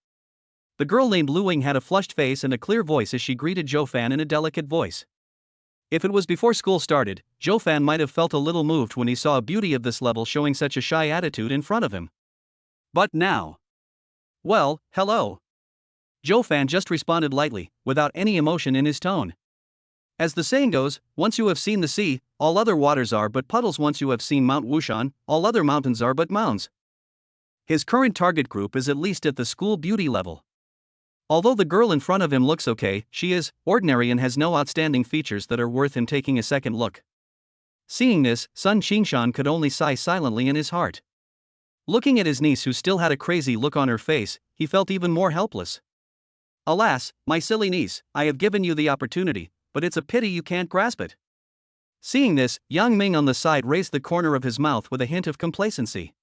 The girl named Luing had a flushed face and a clear voice as she greeted Zhou Fan in a delicate voice. If it was before school started, Zhou Fan might have felt a little moved when he saw a beauty of this level showing such a shy attitude in front of him. But now. "Well, hello." Zhou Fan just responded lightly, without any emotion in his tone. As the saying goes, once you have seen the sea, all other waters are but puddles. Once you have seen Mount Wushan, all other mountains are but mounds. His current target group is at least at the school beauty level. Although the girl in front of him looks okay, she is ordinary and has no outstanding features that are worth him taking a second look. Seeing this, Sun Qingshan could only sigh silently in his heart. Looking at his niece who still had a crazy look on her face, he felt even more helpless. "Alas, my silly niece, I have given you the opportunity, but it's a pity you can't grasp it." Seeing this, Yang Ming on the side raised the corner of his mouth with a hint of complacency.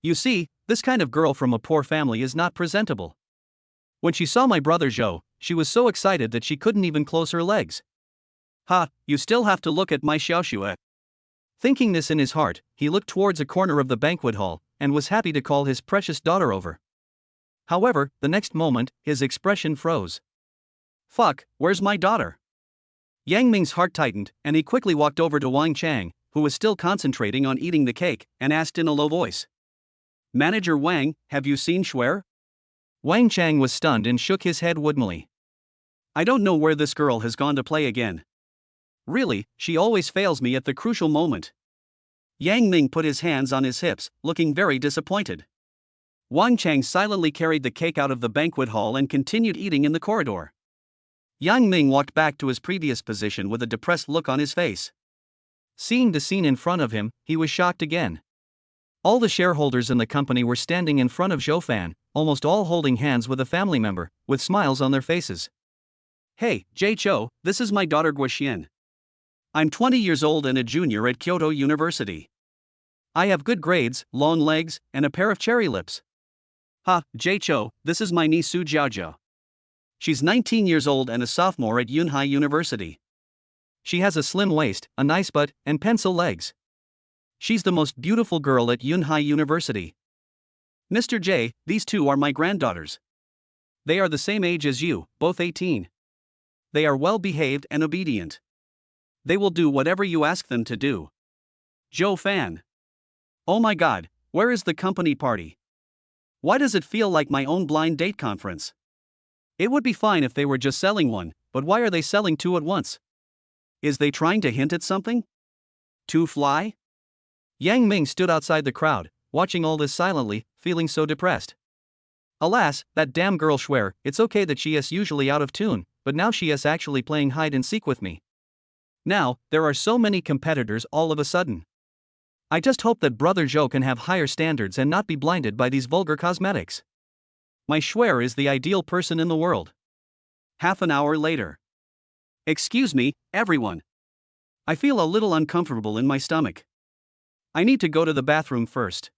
"You see, this kind of girl from a poor family is not presentable. When she saw my brother Zhou, she was so excited that she couldn't even close her legs. Ha, you still have to look at my xiaoxue." Thinking this in his heart, he looked towards a corner of the banquet hall, and was happy to call his precious daughter over. However, the next moment, his expression froze. "Fuck, where's my daughter?" Yang Ming's heart tightened, and he quickly walked over to Wang Chang, who was still concentrating on eating the cake, and asked in a low voice. "Manager Wang, have you seen Shuer?" Wang Chang was stunned and shook his head woodenly. "I don't know where this girl has gone to play again. Really, she always fails me at the crucial moment." Yang Ming put his hands on his hips, looking very disappointed. Wang Chang silently carried the cake out of the banquet hall and continued eating in the corridor. Yang Ming walked back to his previous position with a depressed look on his face. Seeing the scene in front of him, he was shocked again. All the shareholders in the company were standing in front of Zhou Fan, almost all holding hands with a family member, with smiles on their faces. "Hey, Jay Cho, this is my daughter Guoxian. I'm 20 years old and a junior at Kyoto University. I have good grades, long legs, and a pair of cherry lips." "Ha, Jay Cho, this is my niece Su Jiaojia. She's 19 years old and a sophomore at Yunhai University. She has a slim waist, a nice butt, and pencil legs. She's the most beautiful girl at Yunhai University. Mr. J, these two are my granddaughters. They are the same age as you, both 18. They are well behaved and obedient. They will do whatever you ask them to do. Zhou Fan. Oh my god, where is the company party? Why does it feel like my own blind date conference? It would be fine if they were just selling one, but why are they selling two at once? Is they trying to hint at something? Two fly? Yang Ming stood outside the crowd, watching all this silently, feeling so depressed. Alas, that damn girl Schwer, it's okay that she is usually out of tune, but now she is actually playing hide and seek with me. Now, there are so many competitors all of a sudden. I just hope that Brother Zhou can have higher standards and not be blinded by these vulgar cosmetics. My Schwer is the ideal person in the world. Half an hour later. Excuse me, everyone. I feel a little uncomfortable in my stomach. I need to go to the bathroom first.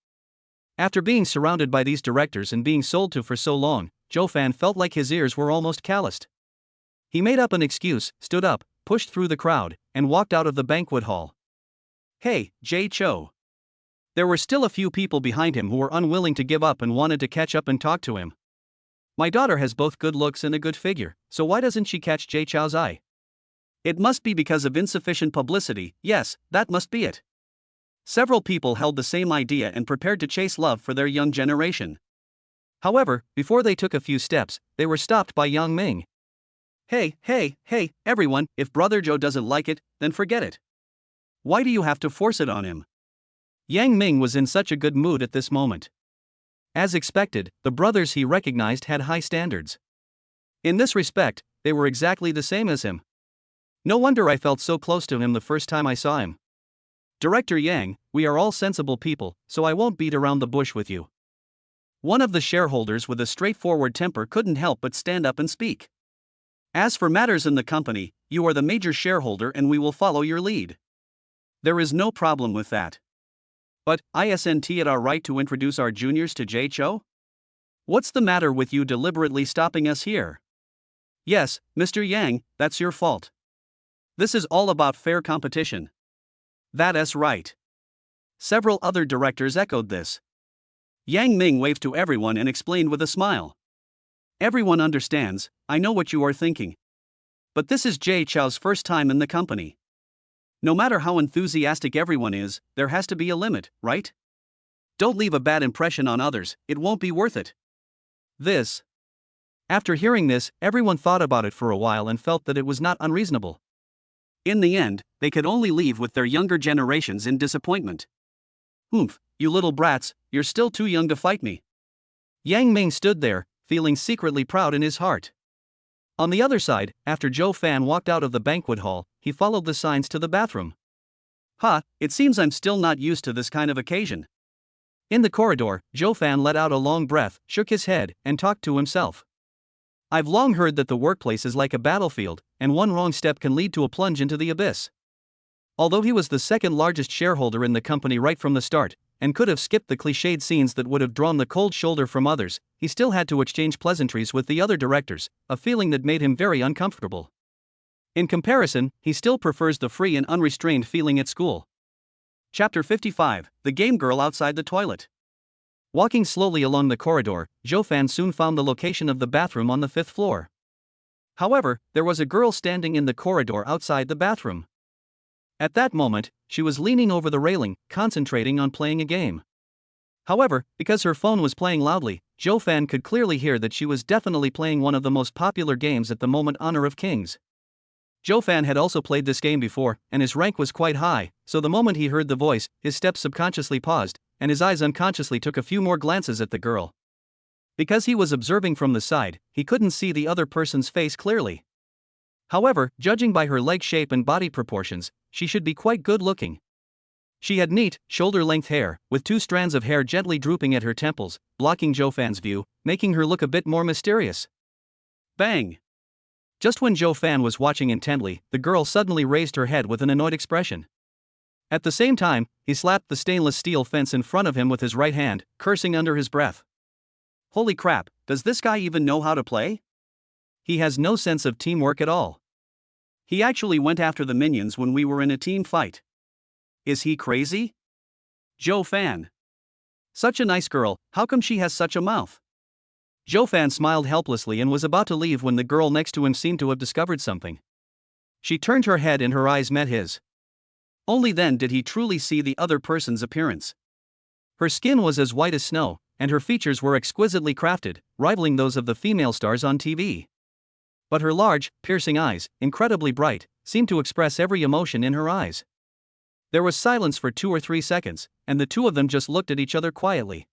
After being surrounded by these directors and being sold to for so long, Zhou Fan felt like his ears were almost calloused. He made up an excuse, stood up, pushed through the crowd, and walked out of the banquet hall. Hey, Jay Cho. There were still a few people behind him who were unwilling to give up and wanted to catch up and talk to him. My daughter has both good looks and a good figure, so why doesn't she catch Jay Chow's eye? It must be because of insufficient publicity. Yes, that must be it. Several people held the same idea and prepared to chase love for their young generation. However, before they took a few steps, they were stopped by Yang Ming. Hey, everyone, if Brother Zhou doesn't like it, then forget it. Why do you have to force it on him? Yang Ming was in such a good mood at this moment. As expected, the brothers he recognized had high standards. In this respect, they were exactly the same as him. No wonder I felt so close to him the first time I saw him. Director Yang, we are all sensible people, so I won't beat around the bush with you. One of the shareholders with a straightforward temper couldn't help but stand up and speak. As for matters in the company, you are the major shareholder and we will follow your lead. There is no problem with that. But, isn't it our right to introduce our juniors to Jay Cho? What's the matter with you deliberately stopping us here? Yes, Mr. Yang, that's your fault. This is all about fair competition. That is right. Several other directors echoed this. Yang Ming waved to everyone and explained with a smile. Everyone understands, I know what you are thinking. But this is Jay Chow's first time in the company. No matter how enthusiastic everyone is, there has to be a limit, right? Don't leave a bad impression on others, it won't be worth it. This. After hearing this, everyone thought about it for a while and felt that it was not unreasonable. In the end, they could only leave with their younger generations in disappointment. Oomph, you little brats, you're still too young to fight me. Yang Ming stood there, feeling secretly proud in his heart. On the other side, after Zhou Fan walked out of the banquet hall, he followed the signs to the bathroom. It seems I'm still not used to this kind of occasion. In the corridor, Zhou Fan let out a long breath, shook his head, and talked to himself. I've long heard that the workplace is like a battlefield, and one wrong step can lead to a plunge into the abyss. Although he was the second largest shareholder in the company right from the start, and could have skipped the cliched scenes that would have drawn the cold shoulder from others, he still had to exchange pleasantries with the other directors, a feeling that made him very uncomfortable. In comparison, he still prefers the free and unrestrained feeling at school. Chapter 55, The Game Girl Outside the Toilet. Walking slowly along the corridor, Zhou Fan soon found the location of the bathroom on the 5th floor. However, there was a girl standing in the corridor outside the bathroom. At that moment, she was leaning over the railing, concentrating on playing a game. However, because her phone was playing loudly, Zhou Fan could clearly hear that she was definitely playing one of the most popular games at the moment, Honor of Kings. Zhou Fan had also played this game before, and his rank was quite high, so the moment he heard the voice, his steps subconsciously paused, and his eyes unconsciously took a few more glances at the girl. Because he was observing from the side, he couldn't see the other person's face clearly. However, judging by her leg shape and body proportions, she should be quite good looking. She had neat, shoulder-length hair, with 2 strands of hair gently drooping at her temples, blocking Zhou Fan's view, making her look a bit more mysterious. Bang! Just when Zhou Fan was watching intently, the girl suddenly raised her head with an annoyed expression. At the same time, he slapped the stainless steel fence in front of him with his right hand, cursing under his breath. Holy crap, does this guy even know how to play? He has no sense of teamwork at all. He actually went after the minions when we were in a team fight. Is he crazy? Zhou Fan. Such a nice girl, how come she has such a mouth? Zhou Fan smiled helplessly and was about to leave when the girl next to him seemed to have discovered something. She turned her head and her eyes met his. Only then did he truly see the other person's appearance. Her skin was as white as snow, and her features were exquisitely crafted, rivaling those of the female stars on TV. But her large, piercing eyes, incredibly bright, seemed to express every emotion in her eyes. There was silence for 2 or 3 seconds, and the two of them just looked at each other quietly.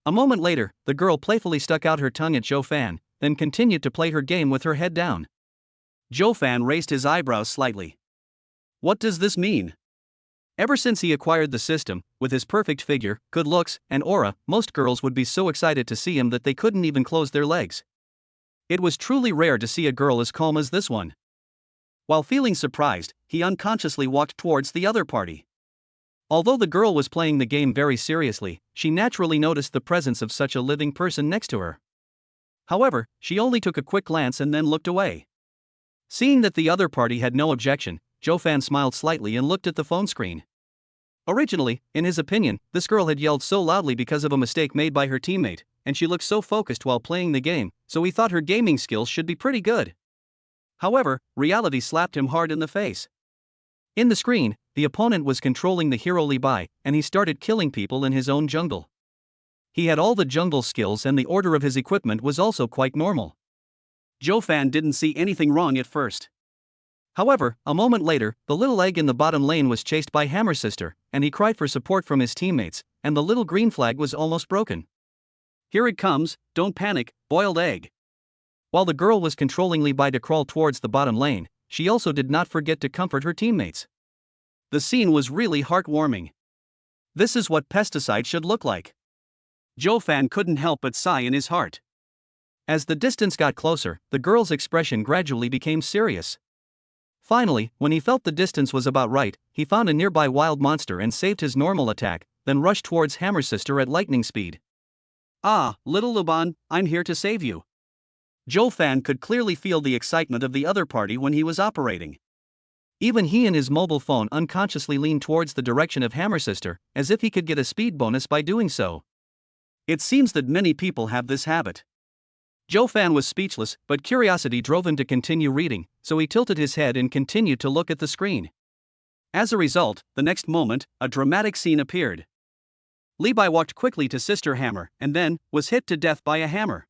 A moment later, the girl playfully stuck out her tongue at Joe Fan, then continued to play her game with her head down. Joe Fan raised his eyebrows slightly. What does this mean? Ever since he acquired the system, with his perfect figure, good looks, and aura, most girls would be so excited to see him that they couldn't even close their legs. It was truly rare to see a girl as calm as this one. While feeling surprised, he unconsciously walked towards the other party. Although the girl was playing the game very seriously, she naturally noticed the presence of such a living person next to her. However, she only took a quick glance and then looked away. Seeing that the other party had no objection, Joe Fan smiled slightly and looked at the phone screen. Originally, in his opinion, this girl had yelled so loudly because of a mistake made by her teammate, and she looked so focused while playing the game, so he thought her gaming skills should be pretty good. However, reality slapped him hard in the face. In the screen, the opponent was controlling the hero Yuba, and he started killing people in his own jungle. He had all the jungle skills and the order of his equipment was also quite normal. Joe Fan didn't see anything wrong at first. However, a moment later, the little egg in the bottom lane was chased by Hammer Sister, and he cried for support from his teammates, and the little green flag was almost broken. Here it comes, don't panic, boiled egg. While the girl was controlling Yuba to crawl towards the bottom lane, she also did not forget to comfort her teammates. The scene was really heartwarming. This is what pesticide should look like. Joe Fan couldn't help but sigh in his heart. As the distance got closer, the girl's expression gradually became serious. Finally, when he felt the distance was about right, he found a nearby wild monster and saved his normal attack, then rushed towards Hammer Sister at lightning speed. Ah, little Luban, I'm here to save you. Joe Fan could clearly feel the excitement of the other party when he was operating. Even he and his mobile phone unconsciously leaned towards the direction of Hammer Sister, as if he could get a speed bonus by doing so. It seems that many people have this habit. Joe Fan was speechless, but curiosity drove him to continue reading, so he tilted his head and continued to look at the screen. As a result, the next moment, a dramatic scene appeared. Yuba walked quickly to Sister Hammer and then was hit to death by a hammer.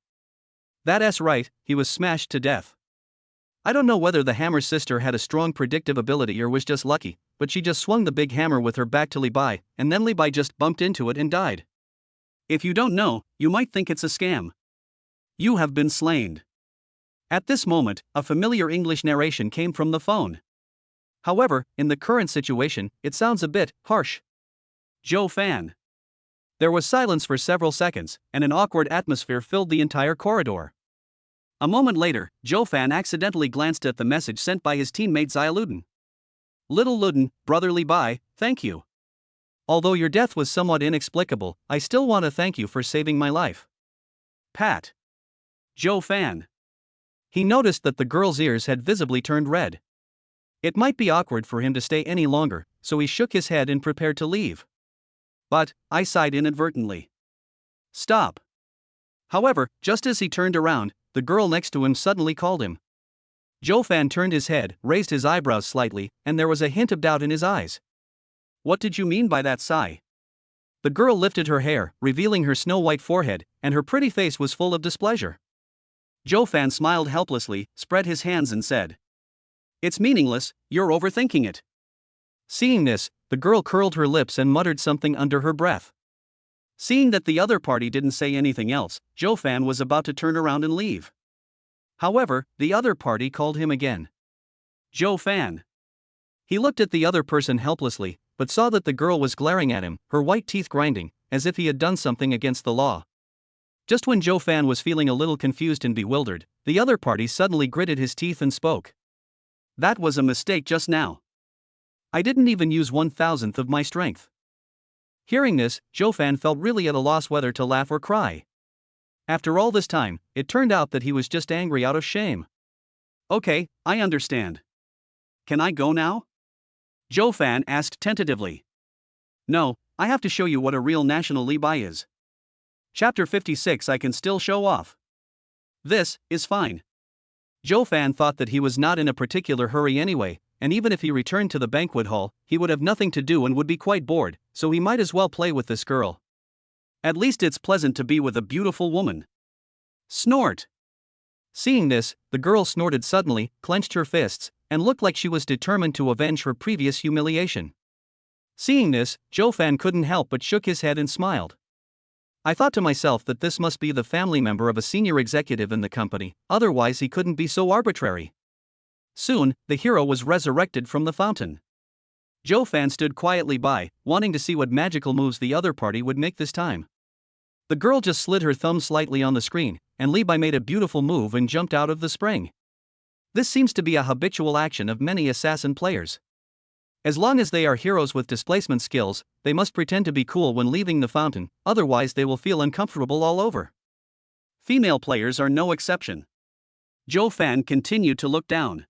That's right, he was smashed to death. I don't know whether the Hammer Sister had a strong predictive ability or was just lucky, but she just swung the big hammer with her back to Yuba, and then Yuba just bumped into it and died. If you don't know, you might think it's a scam. You have been slain. At this moment, a familiar English narration came from the phone. However, in the current situation, it sounds a bit harsh. Joe Fan. There was silence for several seconds, and an awkward atmosphere filled the entire corridor. A moment later, Joe Fan accidentally glanced at the message sent by his teammate Xialuden. Little Luden, brotherly bye, thank you. Although your death was somewhat inexplicable, I still want to thank you for saving my life. Pat. Joe Fan. He noticed that the girl's ears had visibly turned red. It might be awkward for him to stay any longer, so he shook his head and prepared to leave. But, I sighed inadvertently. Stop. However, just as he turned around, the girl next to him suddenly called him. Joe Fan turned his head, raised his eyebrows slightly, and there was a hint of doubt in his eyes. What did you mean by that sigh? The girl lifted her hair, revealing her snow-white forehead, and her pretty face was full of displeasure. Joe Fan smiled helplessly, spread his hands and said, It's meaningless, you're overthinking it. Seeing this, the girl curled her lips and muttered something under her breath. Seeing that the other party didn't say anything else, Joe Fan was about to turn around and leave. However, the other party called him again. Joe Fan. He looked at the other person helplessly, but saw that the girl was glaring at him, her white teeth grinding, as if he had done something against the law. Just when Joe Fan was feeling a little confused and bewildered, the other party suddenly gritted his teeth and spoke. That was a mistake just now. I didn't even use 1/1000th of my strength. Hearing this, Joe Fan felt really at a loss whether to laugh or cry. After all this time, it turned out that he was just angry out of shame. Okay, I understand. Can I go now? Joe Fan asked tentatively. No, I have to show you what a real national Yuba is. Chapter 56 I can still show off. This is fine. Joe Fan thought that he was not in a particular hurry anyway, and even if he returned to the banquet hall, he would have nothing to do and would be quite bored, so he might as well play with this girl. At least it's pleasant to be with a beautiful woman. Snort. Seeing this, the girl snorted suddenly, clenched her fists, and looked like she was determined to avenge her previous humiliation. Seeing this, Joe Fan couldn't help but shook his head and smiled. I thought to myself that this must be the family member of a senior executive in the company, otherwise he couldn't be so arbitrary. Soon, the hero was resurrected from the fountain. Joe Fan stood quietly by, wanting to see what magical moves the other party would make this time. The girl just slid her thumb slightly on the screen, and Levi made a beautiful move and jumped out of the spring. This seems to be a habitual action of many assassin players. As long as they are heroes with displacement skills, they must pretend to be cool when leaving the fountain, otherwise they will feel uncomfortable all over. Female players are no exception. Joe Fan continued to look down.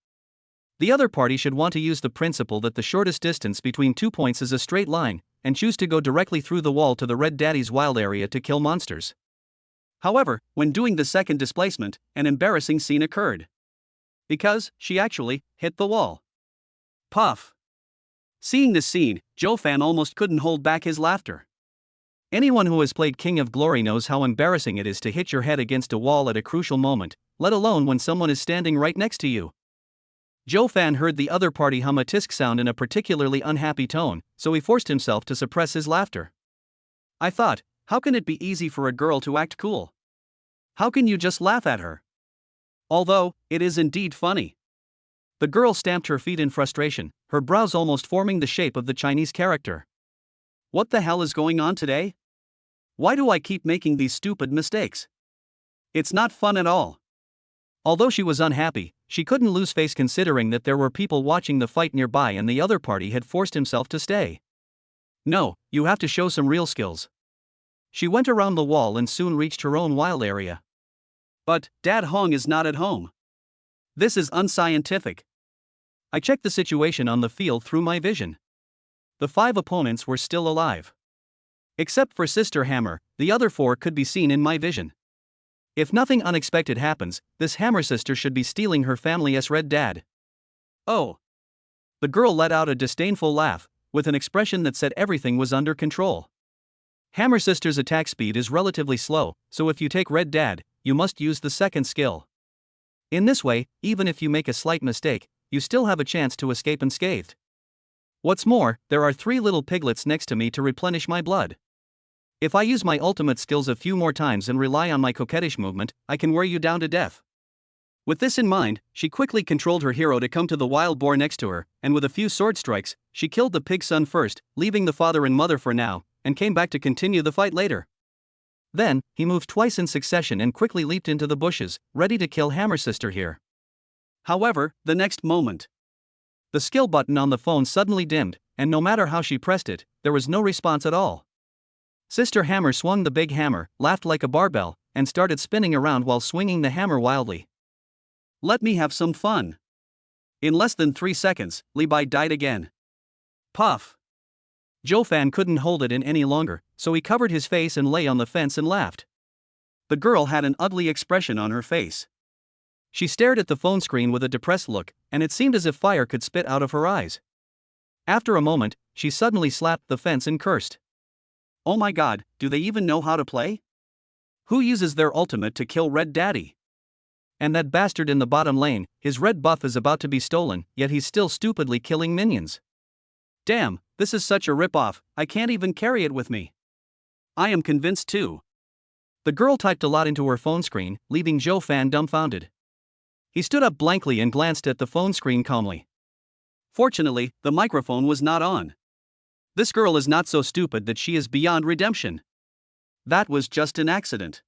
The other party should want to use the principle that the shortest distance between 2 points is a straight line, and choose to go directly through the wall to the Red Daddy's wild area to kill monsters. However, when doing the second displacement, an embarrassing scene occurred. Because she actually hit the wall. Puff. Seeing this scene, Joe Fan almost couldn't hold back his laughter. Anyone who has played King of Glory knows how embarrassing it is to hit your head against a wall at a crucial moment, let alone when someone is standing right next to you. Joe Fan heard the other party hum a tisk sound in a particularly unhappy tone, so he forced himself to suppress his laughter. I thought, how can it be easy for a girl to act cool? How can you just laugh at her? Although, it is indeed funny. The girl stamped her feet in frustration, her brows almost forming the shape of the Chinese character. What the hell is going on today? Why do I keep making these stupid mistakes? It's not fun at all. Although she was unhappy, she couldn't lose face considering that there were people watching the fight nearby and the other party had forced himself to stay. No, you have to show some real skills. She went around the wall and soon reached her own wild area. But, Dad Hong is not at home. This is unscientific. I checked the situation on the field through my vision. The 5 opponents were still alive. Except for Sister Hammer, the other 4 could be seen in my vision. If nothing unexpected happens, this Hammer sister should be stealing her family's Red Dad. Oh. The girl let out a disdainful laugh, with an expression that said everything was under control. Hammer sister's attack speed is relatively slow, so if you take Red Dad, you must use the second skill. In this way, even if you make a slight mistake, you still have a chance to escape unscathed. What's more, there are 3 little piglets next to me to replenish my blood. If I use my ultimate skills a few more times and rely on my coquettish movement, I can wear you down to death. With this in mind, she quickly controlled her hero to come to the wild boar next to her, and with a few sword strikes, she killed the pig son first, leaving the father and mother for now, and came back to continue the fight later. Then, he moved twice in succession and quickly leaped into the bushes, ready to kill Hammer Sister here. However, the next moment, the skill button on the phone suddenly dimmed, and no matter how she pressed it, there was no response at all. Sister Hammer swung the big hammer, laughed like a barbell, and started spinning around while swinging the hammer wildly. Let me have some fun. In less than 3 seconds, Levi died again. Puff. Joe Fan couldn't hold it in any longer, so he covered his face and lay on the fence and laughed. The girl had an ugly expression on her face. She stared at the phone screen with a depressed look, and it seemed as if fire could spit out of her eyes. After a moment, she suddenly slapped the fence and cursed. Oh my god, do they even know how to play? Who uses their ultimate to kill Red Daddy? And that bastard in the bottom lane, his red buff is about to be stolen, yet he's still stupidly killing minions. Damn, this is such a rip-off, I can't even carry it with me. I am convinced too. The girl typed a lot into her phone screen, leaving Joe Fan dumbfounded. He stood up blankly and glanced at the phone screen calmly. Fortunately, the microphone was not on. This girl is not so stupid that she is beyond redemption. That was just an accident.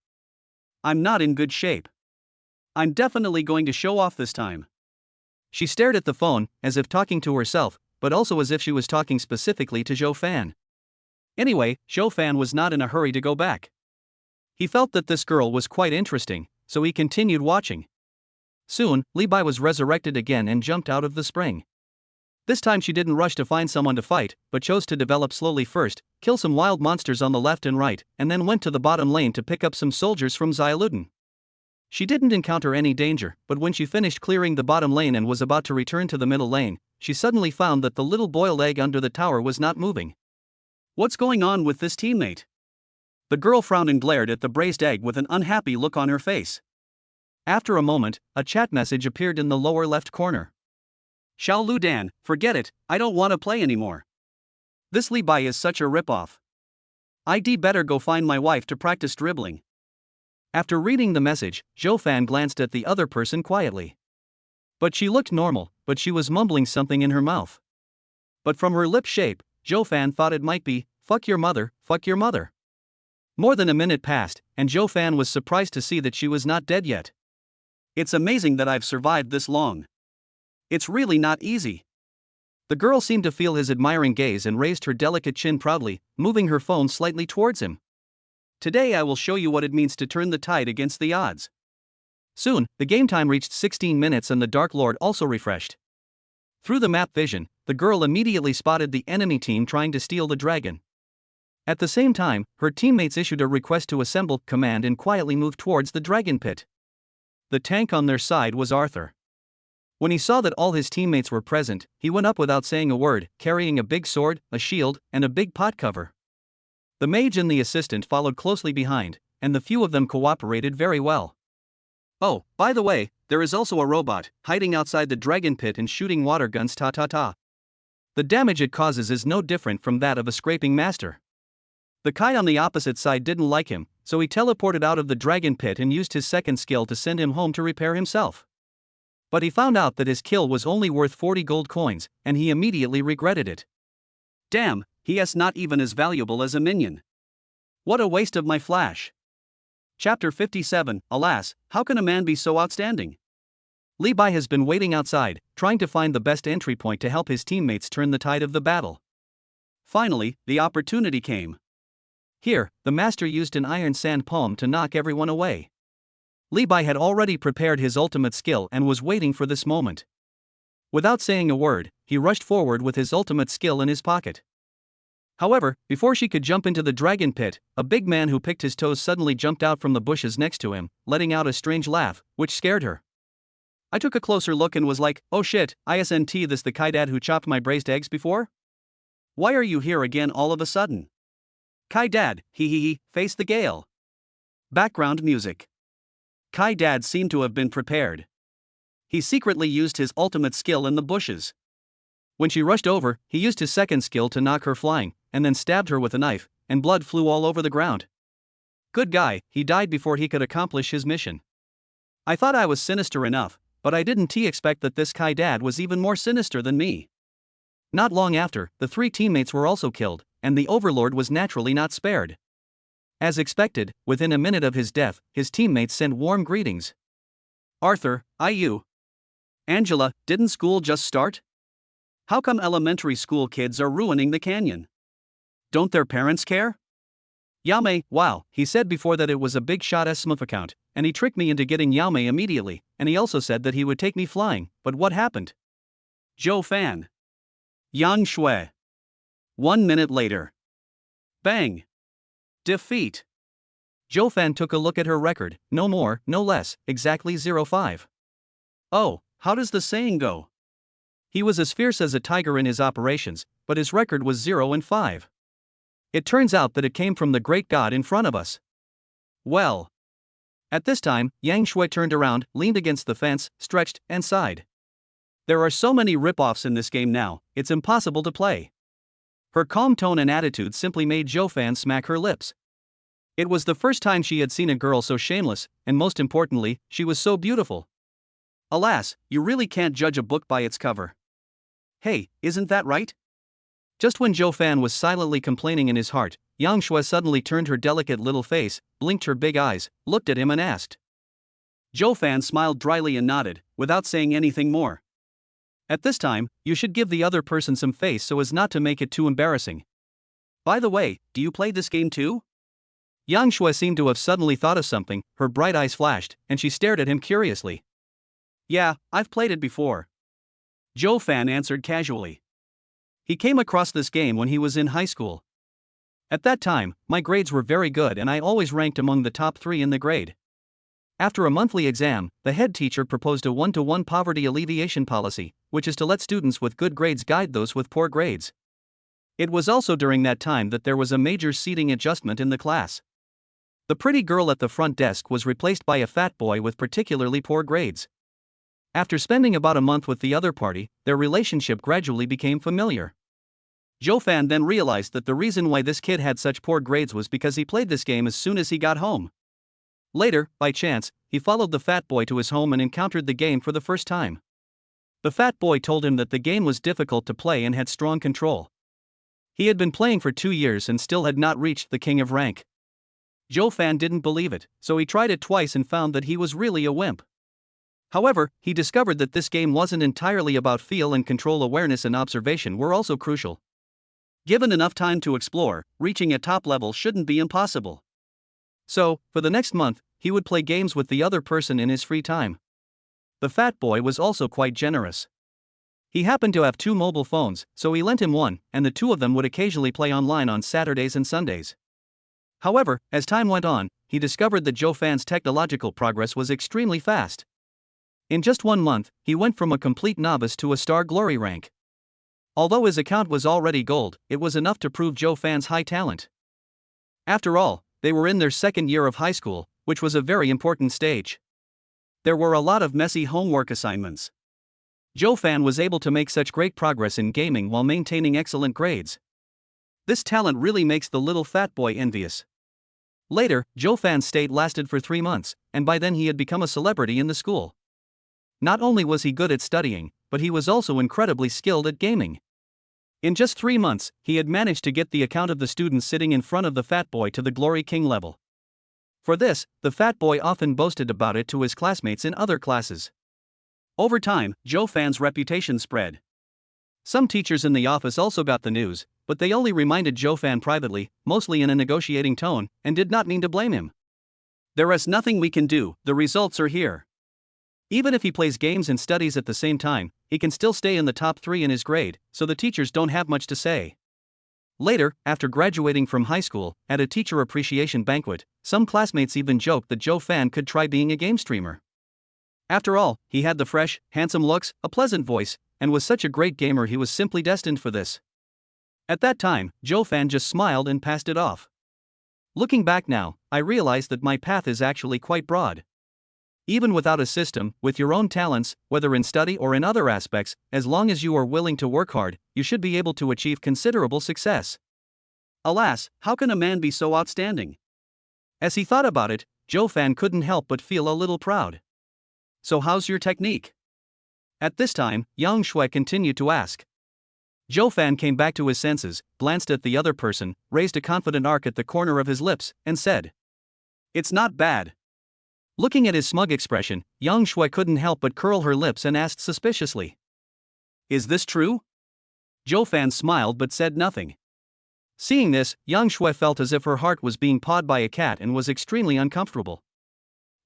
I'm not in good shape. I'm definitely going to show off this time. She stared at the phone, as if talking to herself, but also as if she was talking specifically to Joe Fan. Anyway, Joe Fan was not in a hurry to go back. He felt that this girl was quite interesting, so he continued watching. Soon, Levi was resurrected again and jumped out of the spring. This time she didn't rush to find someone to fight, but chose to develop slowly first, kill some wild monsters on the left and right, and then went to the bottom lane to pick up some soldiers from Xialuden. She didn't encounter any danger, but when she finished clearing the bottom lane and was about to return to the middle lane, she suddenly found that the little boiled egg under the tower was not moving. What's going on with this teammate? The girl frowned and glared at the braised egg with an unhappy look on her face. After a moment, a chat message appeared in the lower left corner. Xiao Lu Dan, forget it, I don't want to play anymore. This Li Bai is such a ripoff. I'd better go find my wife to practice dribbling. After reading the message, Zhou Fan glanced at the other person quietly. But she looked normal, but she was mumbling something in her mouth. But from her lip shape, Zhou Fan thought it might be, fuck your mother, fuck your mother. More than a minute passed, and Zhou Fan was surprised to see that she was not dead yet. It's amazing that I've survived this long. It's really not easy. The girl seemed to feel his admiring gaze and raised her delicate chin proudly, moving her phone slightly towards him. Today I will show you what it means to turn the tide against the odds. Soon, the game time reached 16 minutes and the Dark Lord also refreshed. Through the map vision, the girl immediately spotted the enemy team trying to steal the dragon. At the same time, her teammates issued a request to assemble command and quietly moved towards the dragon pit. The tank on their side was Arthur. When he saw that all his teammates were present, he went up without saying a word, carrying a big sword, a shield, and a big pot cover. The mage and the assistant followed closely behind, and the few of them cooperated very well. Oh, by the way, there is also a robot, hiding outside the dragon pit and shooting water guns ta-ta-ta. The damage it causes is no different from that of a scraping master. The Kai on the opposite side didn't like him, so he teleported out of the dragon pit and used his second skill to send him home to repair himself. But he found out that his kill was only worth 40 gold coins, and he immediately regretted it. Damn, he is not even as valuable as a minion. What a waste of my flash. Chapter 57, Alas, how can a man be so outstanding? Li Bai has been waiting outside, trying to find the best entry point to help his teammates turn the tide of the battle. Finally, the opportunity came. Here, the master used an iron sand palm to knock everyone away. Li Bai had already prepared his ultimate skill and was waiting for this moment. Without saying a word, he rushed forward with his ultimate skill in his pocket. However, before she could jump into the dragon pit, a big man who picked his toes suddenly jumped out from the bushes next to him, letting out a strange laugh, which scared her. I took a closer look and was like, oh shit, isn't this the Kai dad who chopped my braised eggs before? Why are you here again all of a sudden? Kai dad, he, face the gale. Background music. Kai dad seemed to have been prepared. He secretly used his ultimate skill in the bushes. When she rushed over, he used his second skill to knock her flying, and then stabbed her with a knife, and blood flew all over the ground. Good guy, he died before he could accomplish his mission. I thought I was sinister enough, but I didn't expect that this Kai dad was even more sinister than me. Not long after, the three teammates were also killed, and the overlord was naturally not spared. As expected, within a minute of his death, his teammates sent warm greetings. Arthur, you. Angela, didn't school just start? How come elementary school kids are ruining the canyon? Don't their parents care? Yame, wow, he said before that it was a big shot Smith account, and he tricked me into getting Yame immediately, and he also said that he would take me flying, but what happened? Zhou Fan. Yang Shui. 1 minute later. Bang. Defeat. Zhou Fan took a look at her record, no more, no less, exactly 05. Oh, how does the saying go? He was as fierce as a tiger in his operations, but his record was 0-5. It turns out that it came from the great god in front of us. Well. At this time, Yang Shui turned around, leaned against the fence, stretched, and sighed. There are so many rip-offs in this game now, it's impossible to play. Her calm tone and attitude simply made Zhou Fan smack her lips. It was the first time she had seen a girl so shameless, and most importantly, she was so beautiful. Alas, you really can't judge a book by its cover. Hey, isn't that right? Just when Zhou Fan was silently complaining in his heart, Yang Shui suddenly turned her delicate little face, blinked her big eyes, looked at him and asked. Zhou Fan smiled dryly and nodded, without saying anything more. At this time, you should give the other person some face so as not to make it too embarrassing. By the way, do you play this game too? Yang Shui seemed to have suddenly thought of something, her bright eyes flashed, and she stared at him curiously. Yeah, I've played it before. Zhou Fan answered casually. He came across this game when he was in high school. At that time, my grades were very good and I always ranked among the top 3 in the grade. After a monthly exam, the head teacher proposed a 1-to-1 poverty alleviation policy, which is to let students with good grades guide those with poor grades. It was also during that time that there was a major seating adjustment in the class. The pretty girl at the front desk was replaced by a fat boy with particularly poor grades. After spending about a month with the other party, their relationship gradually became familiar. Joe Fan then realized that the reason why this kid had such poor grades was because he played this game as soon as he got home. Later, by chance, he followed the fat boy to his home and encountered the game for the first time. The fat boy told him that the game was difficult to play and had strong control. He had been playing for 2 years and still had not reached the king of rank. Joe Fan didn't believe it, so he tried it twice and found that he was really a wimp. However, he discovered that this game wasn't entirely about feel and control. Awareness and observation were also crucial. Given enough time to explore, reaching a top level shouldn't be impossible. So, for the next month, he would play games with the other person in his free time. The fat boy was also quite generous. He happened to have 2 mobile phones, so he lent him one, and the two of them would occasionally play online on Saturdays and Sundays. However, as time went on, he discovered that Joe Fan's technological progress was extremely fast. In just 1 month, he went from a complete novice to a star glory rank. Although his account was already gold, it was enough to prove Joe Fan's high talent. After all, they were in their second year of high school, which was a very important stage. There were a lot of messy homework assignments. Joe Fan was able to make such great progress in gaming while maintaining excellent grades. This talent really makes the little fat boy envious. Later, Joe Fan's stay lasted for 3 months, and by then he had become a celebrity in the school. Not only was he good at studying, but he was also incredibly skilled at gaming. In just 3 months, he had managed to get the account of the students sitting in front of the fat boy to the Glory King level. For this, the fat boy often boasted about it to his classmates in other classes. Over time, Joe Fan's reputation spread. Some teachers in the office also got the news, but they only reminded Joe Fan privately, mostly in a negotiating tone, and did not mean to blame him. There is nothing we can do, the results are here. Even if he plays games and studies at the same time, he can still stay in the top 3 in his grade, so the teachers don't have much to say. Later, after graduating from high school, at a teacher appreciation banquet, some classmates even joked that Joe Fan could try being a game streamer. After all, he had the fresh, handsome looks, a pleasant voice, and was such a great gamer. He was simply destined for this. At that time, Joe Fan just smiled and passed it off. Looking back now, I realize that my path is actually quite broad. Even without a system, with your own talents, whether in study or in other aspects, as long as you are willing to work hard, you should be able to achieve considerable success. Alas, how can a man be so outstanding? As he thought about it, Joe Fan couldn't help but feel a little proud. So how's your technique? At this time, Yang Shui continued to ask. Joe Fan came back to his senses, glanced at the other person, raised a confident arc at the corner of his lips, and said, "It's not bad." Looking at his smug expression, Yang Shui couldn't help but curl her lips and asked suspiciously, "Is this true?" Joe Fan smiled but said nothing. Seeing this, Yang Shui felt as if her heart was being pawed by a cat and was extremely uncomfortable.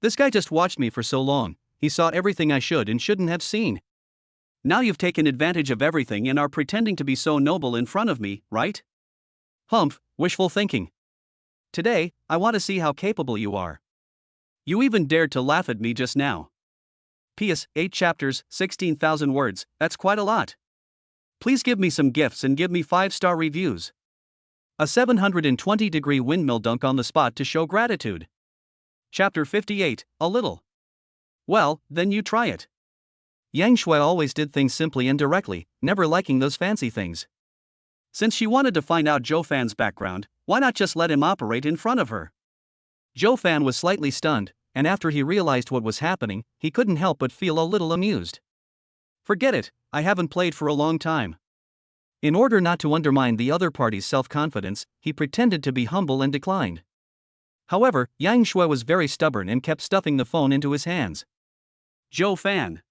This guy just watched me for so long, he saw everything I should and shouldn't have seen. Now you've taken advantage of everything and are pretending to be so noble in front of me, right? Humph, wishful thinking. Today, I want to see how capable you are. You even dared to laugh at me just now. P.S. 8 chapters, 16,000 words, that's quite a lot. Please give me some gifts and give me 5-star reviews. A 720-degree windmill dunk on the spot to show gratitude. Chapter 58, a little. Well, then you try it. Yang Shui always did things simply and directly, never liking those fancy things. Since she wanted to find out Joe Fan's background, why not just let him operate in front of her? Joe Fan was slightly stunned, and after he realized what was happening, he couldn't help but feel a little amused. Forget it, I haven't played for a long time. In order not to undermine the other party's self-confidence, he pretended to be humble and declined. However, Yang Shui was very stubborn and kept stuffing the phone into his hands. Joe Fan.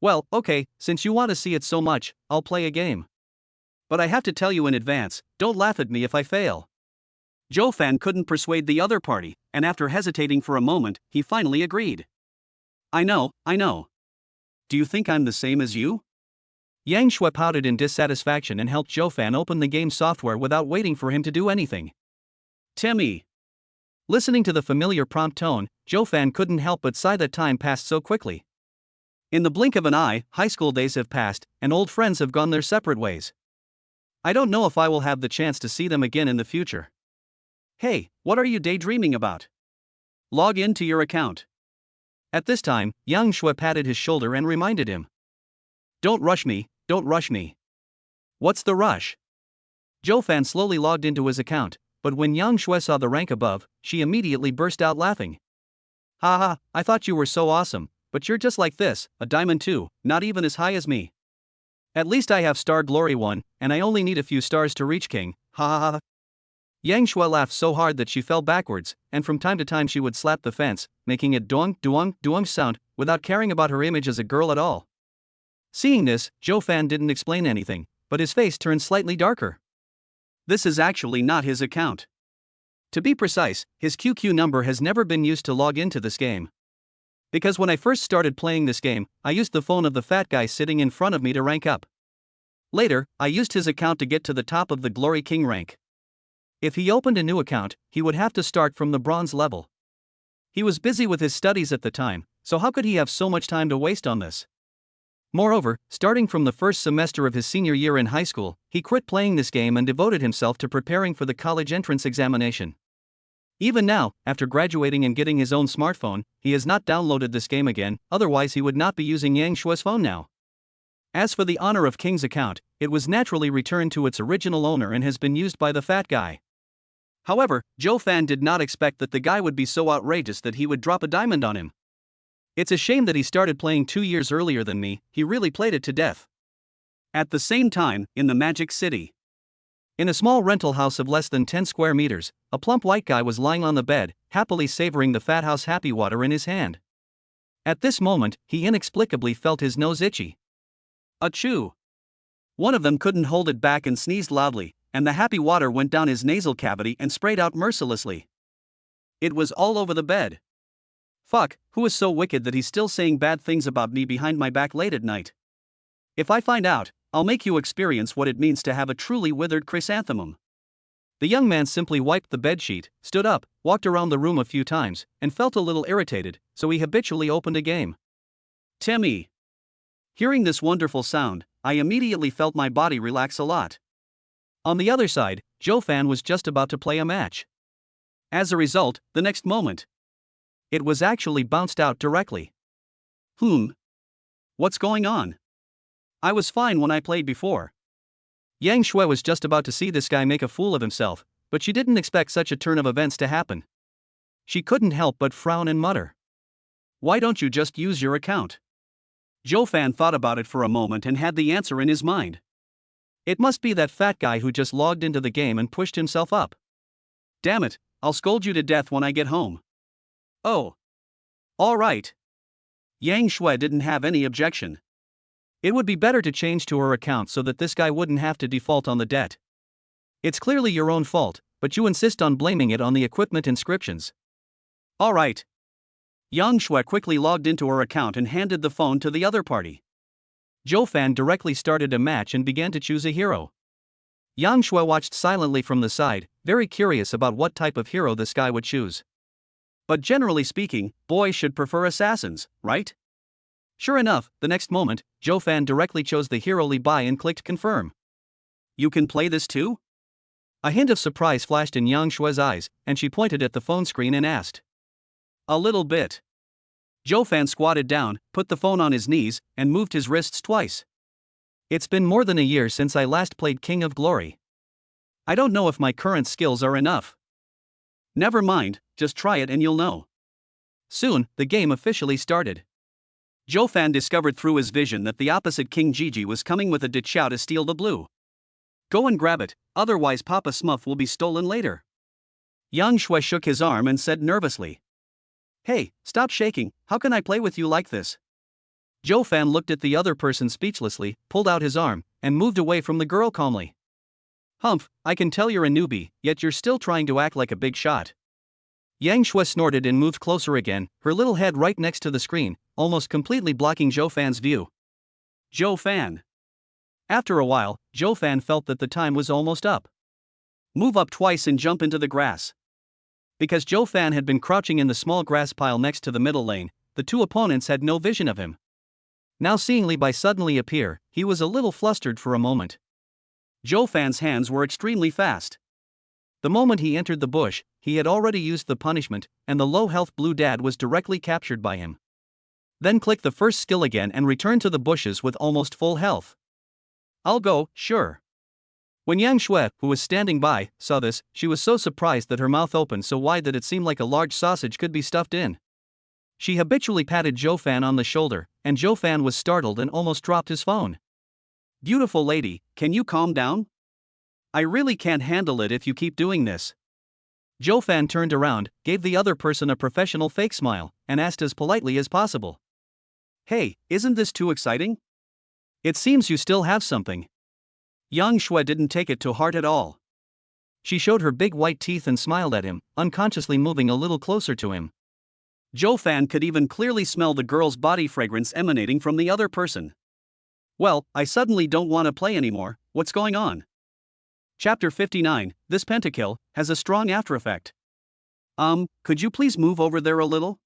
Well, okay, since you want to see it so much, I'll play a game. But I have to tell you in advance, don't laugh at me if I fail. Joe Fan couldn't persuade the other party, and after hesitating for a moment, he finally agreed. I know. Do you think I'm the same as you? Yang Shui pouted in dissatisfaction and helped Joe Fan open the game software without waiting for him to do anything. Timmy. Listening to the familiar prompt tone, Joe Fan couldn't help but sigh that time passed so quickly. In the blink of an eye, high school days have passed, and old friends have gone their separate ways. I don't know if I will have the chance to see them again in the future. Hey, what are you daydreaming about? Log in to your account. At this time, Yang Shui patted his shoulder and reminded him. Don't rush me, don't rush me. What's the rush? Zhou Fan slowly logged into his account, but when Yang Shui saw the rank above, she immediately burst out laughing. Haha, I thought you were so awesome, but you're just like this, a diamond 2, not even as high as me. At least I have star glory 1, and I only need a few stars to reach king, ha ha ha. Yang Shui laughed so hard that she fell backwards, and from time to time she would slap the fence, making it doong, doong, doong sound, without caring about her image as a girl at all. Seeing this, Zhou Fan didn't explain anything, but his face turned slightly darker. This is actually not his account. To be precise, his QQ number has never been used to log into this game. Because when I first started playing this game, I used the phone of the fat guy sitting in front of me to rank up. Later, I used his account to get to the top of the Glory King rank. If he opened a new account, he would have to start from the bronze level. He was busy with his studies at the time, so how could he have so much time to waste on this? Moreover, starting from the first semester of his senior year in high school, he quit playing this game and devoted himself to preparing for the college entrance examination. Even now, after graduating and getting his own smartphone, he has not downloaded this game again, otherwise he would not be using Yang Shui's phone now. As for the honor of King's account, it was naturally returned to its original owner and has been used by the fat guy. However, Zhou Fan did not expect that the guy would be so outrageous that he would drop a diamond on him. It's a shame that he started playing 2 years earlier than me, he really played it to death. At the same time, in the Magic City. In a small rental house of less than 10 square meters, a plump white guy was lying on the bed, happily savoring the fat house happy water in his hand. At this moment, he inexplicably felt his nose itchy. Achoo! One of them couldn't hold it back and sneezed loudly, and the happy water went down his nasal cavity and sprayed out mercilessly. It was all over the bed. Fuck, who is so wicked that he's still saying bad things about me behind my back late at night? If I find out, I'll make you experience what it means to have a truly withered chrysanthemum. The young man simply wiped the bedsheet, stood up, walked around the room a few times, and felt a little irritated, so he habitually opened a game. Timmy. Hearing this wonderful sound, I immediately felt my body relax a lot. On the other side, Zhou Fan was just about to play a match. As a result, the next moment, it was actually bounced out directly. What's going on? I was fine when I played before. Yang Shui was just about to see this guy make a fool of himself, but she didn't expect such a turn of events to happen. She couldn't help but frown and mutter. Why don't you just use your account? Zhou Fan thought about it for a moment and had the answer in his mind. It must be that fat guy who just logged into the game and pushed himself up. Damn it, I'll scold you to death when I get home. Oh. All right. Yang Shui didn't have any objection. It would be better to change to her account so that this guy wouldn't have to default on the debt. It's clearly your own fault, but you insist on blaming it on the equipment inscriptions. All right. Yang Shui quickly logged into her account and handed the phone to the other party. Zhou Fan directly started a match and began to choose a hero. Yang Shui watched silently from the side, very curious about what type of hero this guy would choose. But generally speaking, boys should prefer assassins, right? Sure enough, the next moment, Zhou Fan directly chose the hero Li Bai and clicked confirm. You can play this too? A hint of surprise flashed in Yang Shui's eyes, and she pointed at the phone screen and asked. A little bit. Zhou Fan squatted down, put the phone on his knees, and moved his wrists twice. It's been more than a year since I last played King of Glory. I don't know if my current skills are enough. Never mind, just try it and you'll know. Soon, the game officially started. Zhou Fan discovered through his vision that the opposite King Gigi was coming with a Dichao to steal the blue. Go and grab it, otherwise Papa Smurf will be stolen later. Yang Shui shook his arm and said nervously. Hey, stop shaking, how can I play with you like this? Zhou Fan looked at the other person speechlessly, pulled out his arm, and moved away from the girl calmly. Humph, I can tell you're a newbie, yet you're still trying to act like a big shot. Yang Shui snorted and moved closer again, her little head right next to the screen, almost completely blocking Zhou Fan's view. Zhou Fan. After a while, Zhou Fan felt that the time was almost up. Move up twice and jump into the grass. Because Zhou Fan had been crouching in the small grass pile next to the middle lane, the two opponents had no vision of him. Now seeing Li Bai suddenly appear, he was a little flustered for a moment. Zhou Fan's hands were extremely fast. The moment he entered the bush, he had already used the punishment, and the low-health blue dad was directly captured by him. Then click the first skill again and return to the bushes with almost full health. I'll go, sure. When Yang Shui, who was standing by, saw this, she was so surprised that her mouth opened so wide that it seemed like a large sausage could be stuffed in. She habitually patted Zhou Fan on the shoulder, and Zhou Fan was startled and almost dropped his phone. Beautiful lady, can you calm down? I really can't handle it if you keep doing this. Zhou Fan turned around, gave the other person a professional fake smile, and asked as politely as possible. Hey, isn't this too exciting? It seems you still have something. Yang Shui didn't take it to heart at all. She showed her big white teeth and smiled at him, unconsciously moving a little closer to him. Zhou Fan could even clearly smell the girl's body fragrance emanating from the other person. Well, I suddenly don't want to play anymore, what's going on? Chapter 59, this pentakill, has a strong after effect. Could you please move over there a little?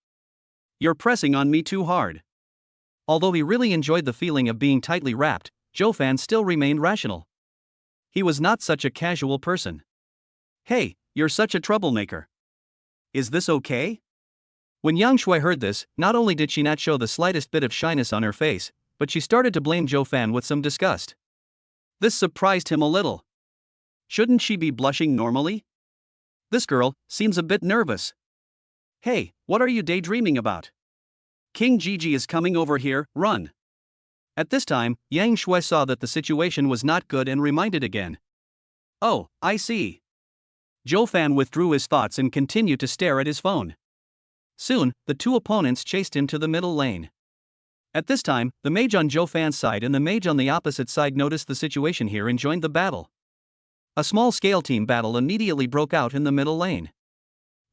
You're pressing on me too hard. Although he really enjoyed the feeling of being tightly wrapped, Zhou Fan still remained rational. He was not such a casual person. Hey, you're such a troublemaker. Is this okay? When Yang Shui heard this, not only did she not show the slightest bit of shyness on her face, but she started to blame Zhou Fan with some disgust. This surprised him a little. Shouldn't she be blushing normally? This girl seems a bit nervous. Hey, what are you daydreaming about? King Gigi is coming over here, run. At this time, Yang Shui saw that the situation was not good and reminded again. Oh, I see. Zhou Fan withdrew his thoughts and continued to stare at his phone. Soon, the two opponents chased him to the middle lane. At this time, the mage on Zhou Fan's side and the mage on the opposite side noticed the situation here and joined the battle. A small-scale team battle immediately broke out in the middle lane.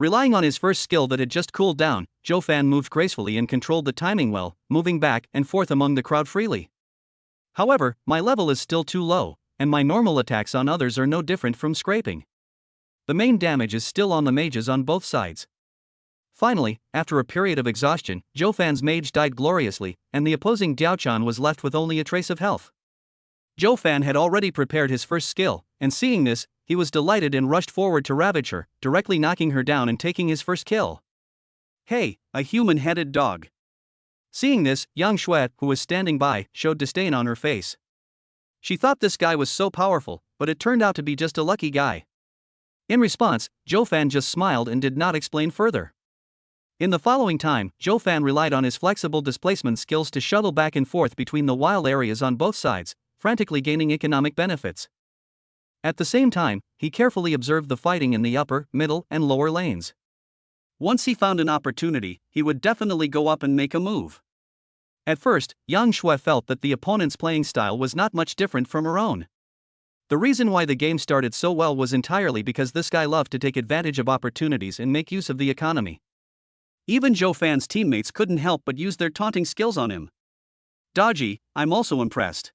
Relying on his first skill that had just cooled down, Zhou Fan moved gracefully and controlled the timing well, moving back and forth among the crowd freely. However, my level is still too low, and my normal attacks on others are no different from scraping. The main damage is still on the mages on both sides. Finally, after a period of exhaustion, Zhou Fan's mage died gloriously, and the opposing Diaochan was left with only a trace of health. Zhou Fan had already prepared his first skill, and seeing this, he was delighted and rushed forward to ravage her, directly knocking her down and taking his first kill. Hey, a human-headed dog. Seeing this, Yang Shui, who was standing by, showed disdain on her face. She thought this guy was so powerful, but it turned out to be just a lucky guy. In response, Zhou Fan just smiled and did not explain further. In the following time, Zhou Fan relied on his flexible displacement skills to shuttle back and forth between the wild areas on both sides, frantically gaining economic benefits. At the same time, he carefully observed the fighting in the upper, middle, and lower lanes. Once he found an opportunity, he would definitely go up and make a move. At first, Yang Shui felt that the opponent's playing style was not much different from her own. The reason why the game started so well was entirely because this guy loved to take advantage of opportunities and make use of the economy. Even Zhou Fan's teammates couldn't help but use their taunting skills on him. Dodgy, I'm also impressed.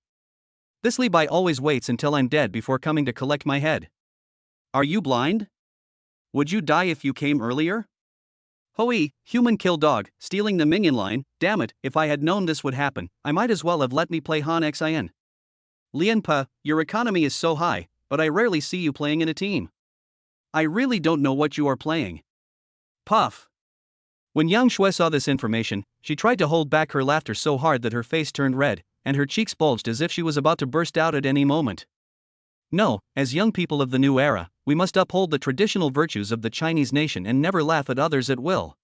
This Li Bai always waits until I'm dead before coming to collect my head. Are you blind? Would you die if you came earlier? Hoi, human kill dog, stealing the minion line, damn it, if I had known this would happen, I might as well have let me play Han Xin. Lian Pa, your economy is so high, but I rarely see you playing in a team. I really don't know what you are playing. Puff. When Yang Shui saw this information, she tried to hold back her laughter so hard that her face turned red, and her cheeks bulged as if she was about to burst out at any moment. No, as young people of the new era, we must uphold the traditional virtues of the Chinese nation and never laugh at others at will.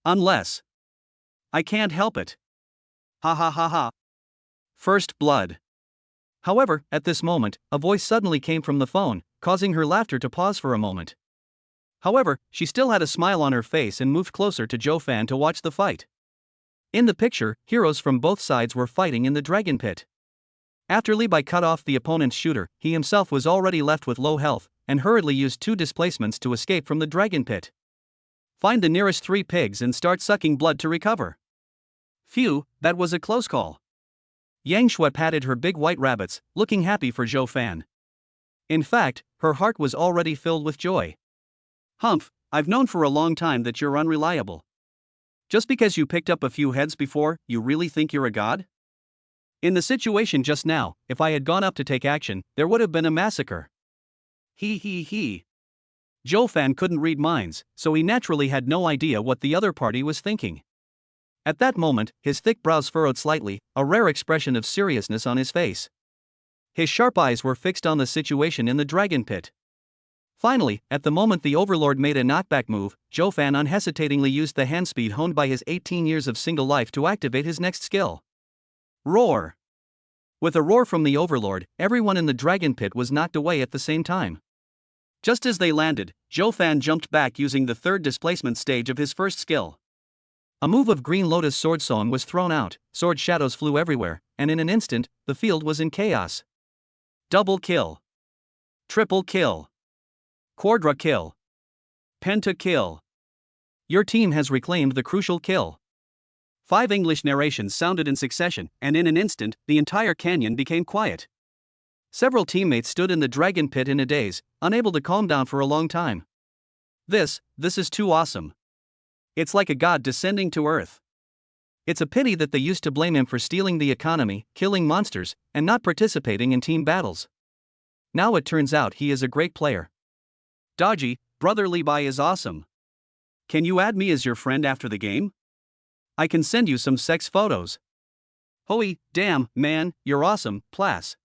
Unless. I can't help it. Ha ha ha ha. First blood. However, at this moment, a voice suddenly came from the phone, causing her laughter to pause for a moment. However, she still had a smile on her face and moved closer to Zhou Fan to watch the fight. In the picture, heroes from both sides were fighting in the dragon pit. After Li Bai cut off the opponent's shooter, he himself was already left with low health, and hurriedly used 2 displacements to escape from the dragon pit. Find the nearest 3 pigs and start sucking blood to recover. Phew, that was a close call. Yang Shui patted her big white rabbits, looking happy for Zhou Fan. In fact, her heart was already filled with joy. Humph, I've known for a long time that you're unreliable. Just because you picked up a few heads before, you really think you're a god? In the situation just now, if I had gone up to take action, there would have been a massacre. He. Zhou Fan couldn't read minds, so he naturally had no idea what the other party was thinking. At that moment, his thick brows furrowed slightly, a rare expression of seriousness on his face. His sharp eyes were fixed on the situation in the dragon pit. Finally, at the moment the overlord made a knockback move, Zhou Fan unhesitatingly used the hand speed honed by his 18 years of single life to activate his next skill. Roar! With a roar from the overlord, everyone in the dragon pit was knocked away at the same time. Just as they landed, Zhou Fan jumped back using the third displacement stage of his first skill. A move of Green Lotus Sword Song was thrown out, sword shadows flew everywhere, and in an instant, the field was in chaos. Double kill. Triple kill. Quadra kill. Penta kill. Your team has reclaimed the crucial kill. 5 English narrations sounded in succession, and in an instant, the entire canyon became quiet. Several teammates stood in the dragon pit in a daze, unable to calm down for a long time. This is too awesome. It's like a god descending to earth. It's a pity that they used to blame him for stealing the economy, killing monsters, and not participating in team battles. Now it turns out he is a great player. Dodgy, brother Levi is awesome. Can you add me as your friend after the game? I can send you some sex photos. Hoey, damn, man, you're awesome, Plas.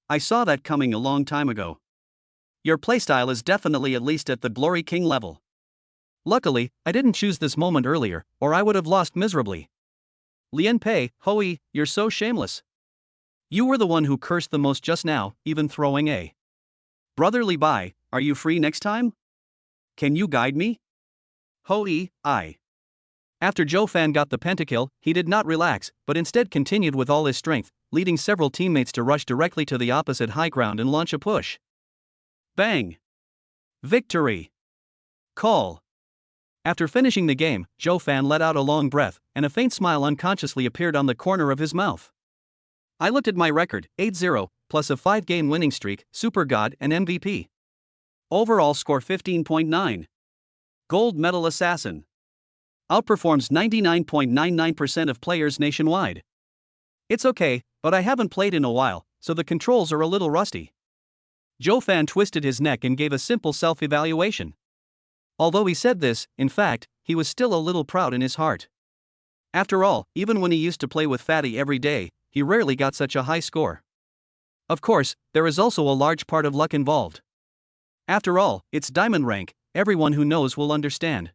I saw that coming a long time ago. Your playstyle is definitely at least at the Glory King level. Luckily, I didn't choose this moment earlier, or I would have lost miserably. Lien Pei, Hoey, you're so shameless. You were the one who cursed the most just now, even throwing a. Brother Levi, are you free next time? Can you guide me? Hoey, I. After Zhou Fan got the pentakill, he did not relax, but instead continued with all his strength, leading several teammates to rush directly to the opposite high ground and launch a push. Bang! Victory! Call! After finishing the game, Zhou Fan let out a long breath, and a faint smile unconsciously appeared on the corner of his mouth. I looked at my record, 8-0, plus a 5-game winning streak, Super God and MVP. Overall score 15.9. Gold medal assassin. Outperforms 99.99% of players nationwide. It's okay, but I haven't played in a while, so the controls are a little rusty. Zhou Fan twisted his neck and gave a simple self-evaluation. Although he said this, in fact, he was still a little proud in his heart. After all, even when he used to play with Fatty every day, he rarely got such a high score. Of course, there is also a large part of luck involved. After all, it's diamond rank, everyone who knows will understand.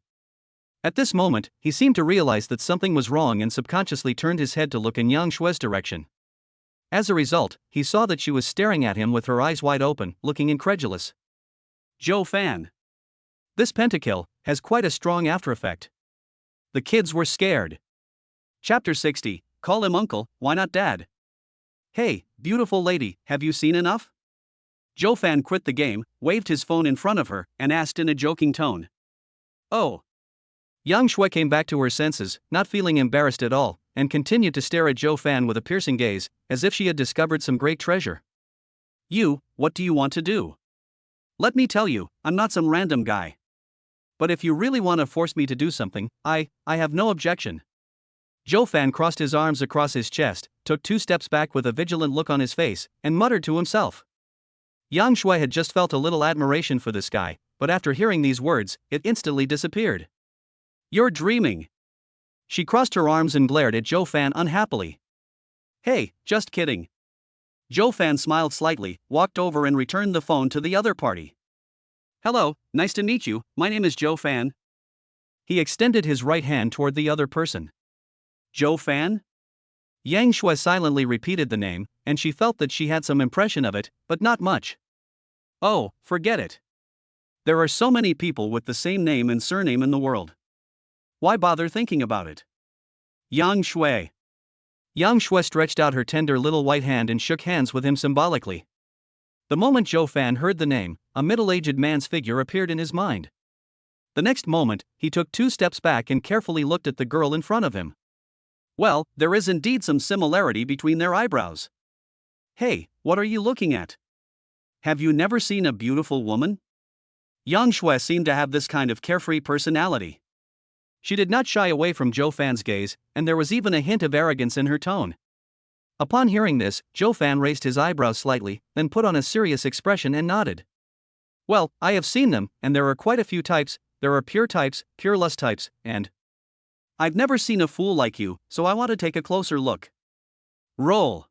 At this moment, he seemed to realize that something was wrong and subconsciously turned his head to look in Yang Shue's direction. As a result, he saw that she was staring at him with her eyes wide open, looking incredulous. Zhou Fan. This pentakill has quite a strong after effect. The kids were scared. Chapter 60, Call him uncle, why not dad? Hey, beautiful lady, have you seen enough? Zhou Fan quit the game, waved his phone in front of her, and asked in a joking tone. Oh. Yang Shui came back to her senses, not feeling embarrassed at all, and continued to stare at Zhou Fan with a piercing gaze, as if she had discovered some great treasure. What do you want to do? Let me tell you, I'm not some random guy. But if you really want to force me to do something, I have no objection. Zhou Fan crossed his arms across his chest, took 2 steps back with a vigilant look on his face, and muttered to himself. Yang Shui had just felt a little admiration for this guy, but after hearing these words, it instantly disappeared. You're dreaming. She crossed her arms and glared at Zhou Fan unhappily. Hey, just kidding. Zhou Fan smiled slightly, walked over and returned the phone to the other party. Hello, nice to meet you, my name is Zhou Fan. He extended his right hand toward the other person. Zhou Fan? Yang Shui silently repeated the name, and she felt that she had some impression of it, but not much. Oh, forget it. There are so many people with the same name and surname in the world. Why bother thinking about it? Yang Shui. Yang Shui stretched out her tender little white hand and shook hands with him symbolically. The moment Zhou Fan heard the name, a middle-aged man's figure appeared in his mind. The next moment, he took 2 steps back and carefully looked at the girl in front of him. Well, there is indeed some similarity between their eyebrows. Hey, what are you looking at? Have you never seen a beautiful woman? Yang Shui seemed to have this kind of carefree personality. She did not shy away from Zhou Fan's gaze, and there was even a hint of arrogance in her tone. Upon hearing this, Zhou Fan raised his eyebrows slightly, then put on a serious expression and nodded. Well, I have seen them, and there are quite a few types. There are pure types, pure lust types, and I've never seen a fool like you, so I want to take a closer look. Roll.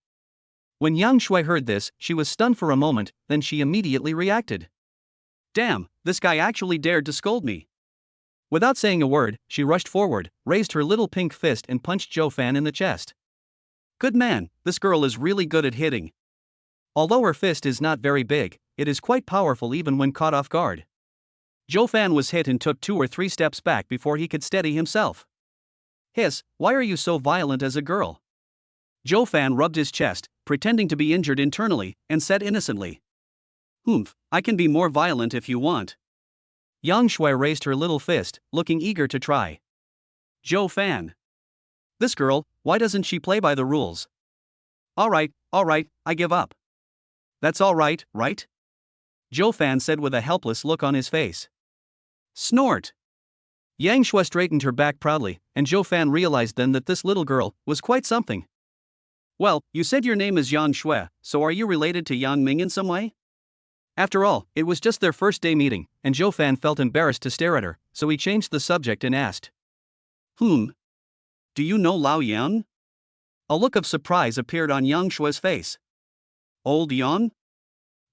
When Yang Shui heard this, she was stunned for a moment, then she immediately reacted. Damn, this guy actually dared to scold me. Without saying a word, she rushed forward, raised her little pink fist and punched Zhou Fan in the chest. Good man, this girl is really good at hitting. Although her fist is not very big, it is quite powerful even when caught off guard. Zhou Fan was hit and took 2 or 3 steps back before he could steady himself. Hiss, why are you so violent as a girl? Zhou Fan rubbed his chest, pretending to be injured internally, and said innocently. Humph, I can be more violent if you want. Yang Shui raised her little fist, looking eager to try. Zhou Fan. This girl, why doesn't she play by the rules? Alright, I give up. That's alright, right? Zhou Fan said with a helpless look on his face. Snort. Yang Shui straightened her back proudly, and Zhou Fan realized then that this little girl was quite something. Well, you said your name is Yang Shui, so are you related to Yang Ming in some way? After all, it was just their first day meeting, and Zhou Fan felt embarrassed to stare at her, so he changed the subject and asked. Do you know Lao Yan? A look of surprise appeared on Yang Shui's face. Old Yan?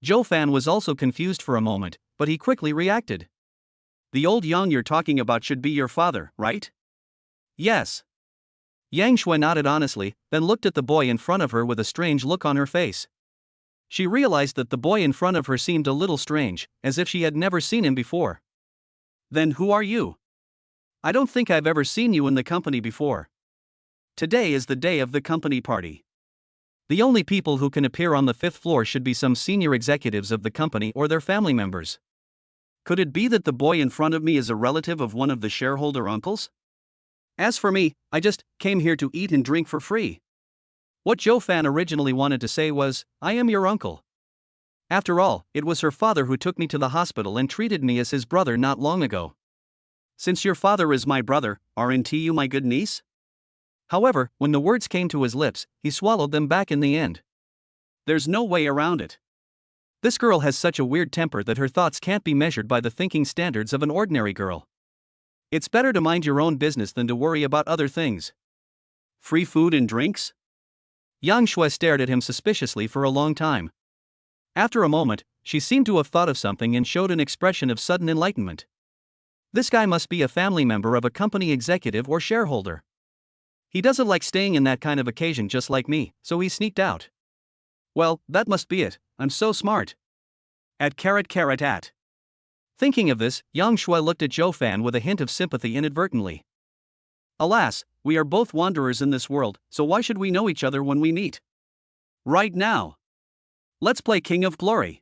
Zhou Fan was also confused for a moment, but he quickly reacted. The old Yang you're talking about should be your father, right? Yes. Yang Shui nodded honestly, then looked at the boy in front of her with a strange look on her face. She realized that the boy in front of her seemed a little strange, as if she had never seen him before. Then who are you? I don't think I've ever seen you in the company before. Today is the day of the company party. The only people who can appear on the 5th floor should be some senior executives of the company or their family members. Could it be that the boy in front of me is a relative of one of the shareholder uncles? As for me, I just came here to eat and drink for free. What Zhou Fan originally wanted to say was, I am your uncle. After all, it was her father who took me to the hospital and treated me as his brother not long ago. Since your father is my brother, aren't you my good niece? However, when the words came to his lips, he swallowed them back in the end. There's no way around it. This girl has such a weird temper that her thoughts can't be measured by the thinking standards of an ordinary girl. It's better to mind your own business than to worry about other things. Free food and drinks? Yang Shui stared at him suspiciously for a long time. After a moment, she seemed to have thought of something and showed an expression of sudden enlightenment. This guy must be a family member of a company executive or shareholder. He doesn't like staying in that kind of occasion just like me, so he sneaked out. Well, that must be it, I'm so smart. At. Thinking of this, Yang Shui looked at Zhou Fan with a hint of sympathy inadvertently. Alas, we are both wanderers in this world, so why should we know each other when we meet? Right now. Let's play King of Glory.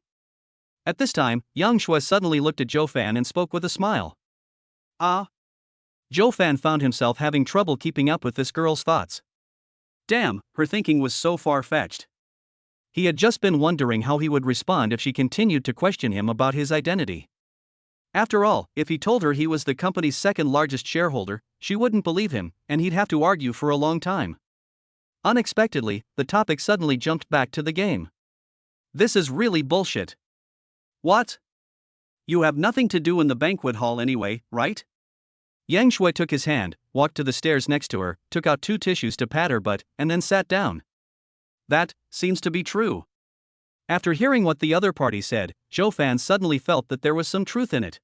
At this time, Yang Shui suddenly looked at Zhou Fan and spoke with a smile. Zhou Fan found himself having trouble keeping up with this girl's thoughts. Damn, her thinking was so far-fetched. He had just been wondering how he would respond if she continued to question him about his identity. After all, if he told her he was the company's second largest shareholder, she wouldn't believe him, and he'd have to argue for a long time. Unexpectedly, the topic suddenly jumped back to the game. This is really bullshit. What? You have nothing to do in the banquet hall anyway, right? Yang Shui took his hand, walked to the stairs next to her, took out 2 tissues to pat her butt, and then sat down. That seems to be true. After hearing what the other party said, Zhou Fan suddenly felt that there was some truth in it.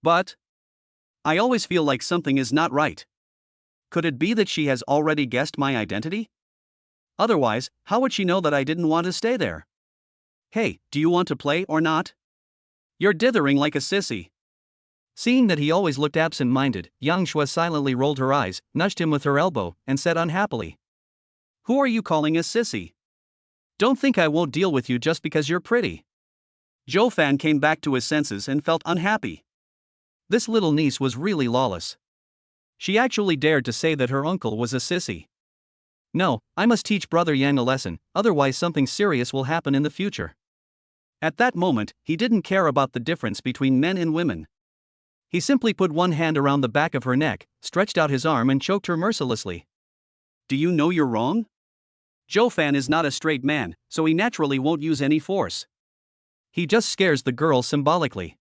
But I always feel like something is not right. Could it be that she has already guessed my identity? Otherwise, how would she know that I didn't want to stay there? Hey, do you want to play or not? You're dithering like a sissy. Seeing that he always looked absent-minded, Yang Shui silently rolled her eyes, nudged him with her elbow, and said unhappily. Who are you calling a sissy? Don't think I won't deal with you just because you're pretty. Zhou Fan came back to his senses and felt unhappy. This little niece was really lawless. She actually dared to say that her uncle was a sissy. No, I must teach Brother Yang a lesson, otherwise something serious will happen in the future. At that moment, he didn't care about the difference between men and women. He simply put one hand around the back of her neck, stretched out his arm and choked her mercilessly. Do you know you're wrong? Zhou Fan is not a straight man, so he naturally won't use any force. He just scares the girl symbolically.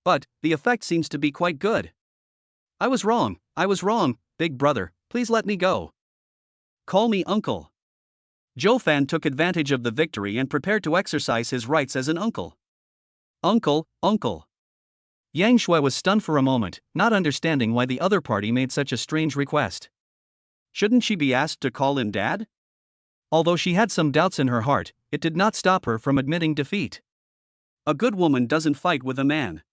But, the effect seems to be quite good. I was wrong, big brother, please let me go. Call me uncle. Joe Fan took advantage of the victory and prepared to exercise his rights as an uncle. Uncle. Yang Shui was stunned for a moment, not understanding why the other party made such a strange request. Shouldn't she be asked to call him dad? Although she had some doubts in her heart, it did not stop her from admitting defeat. A good woman doesn't fight with a man.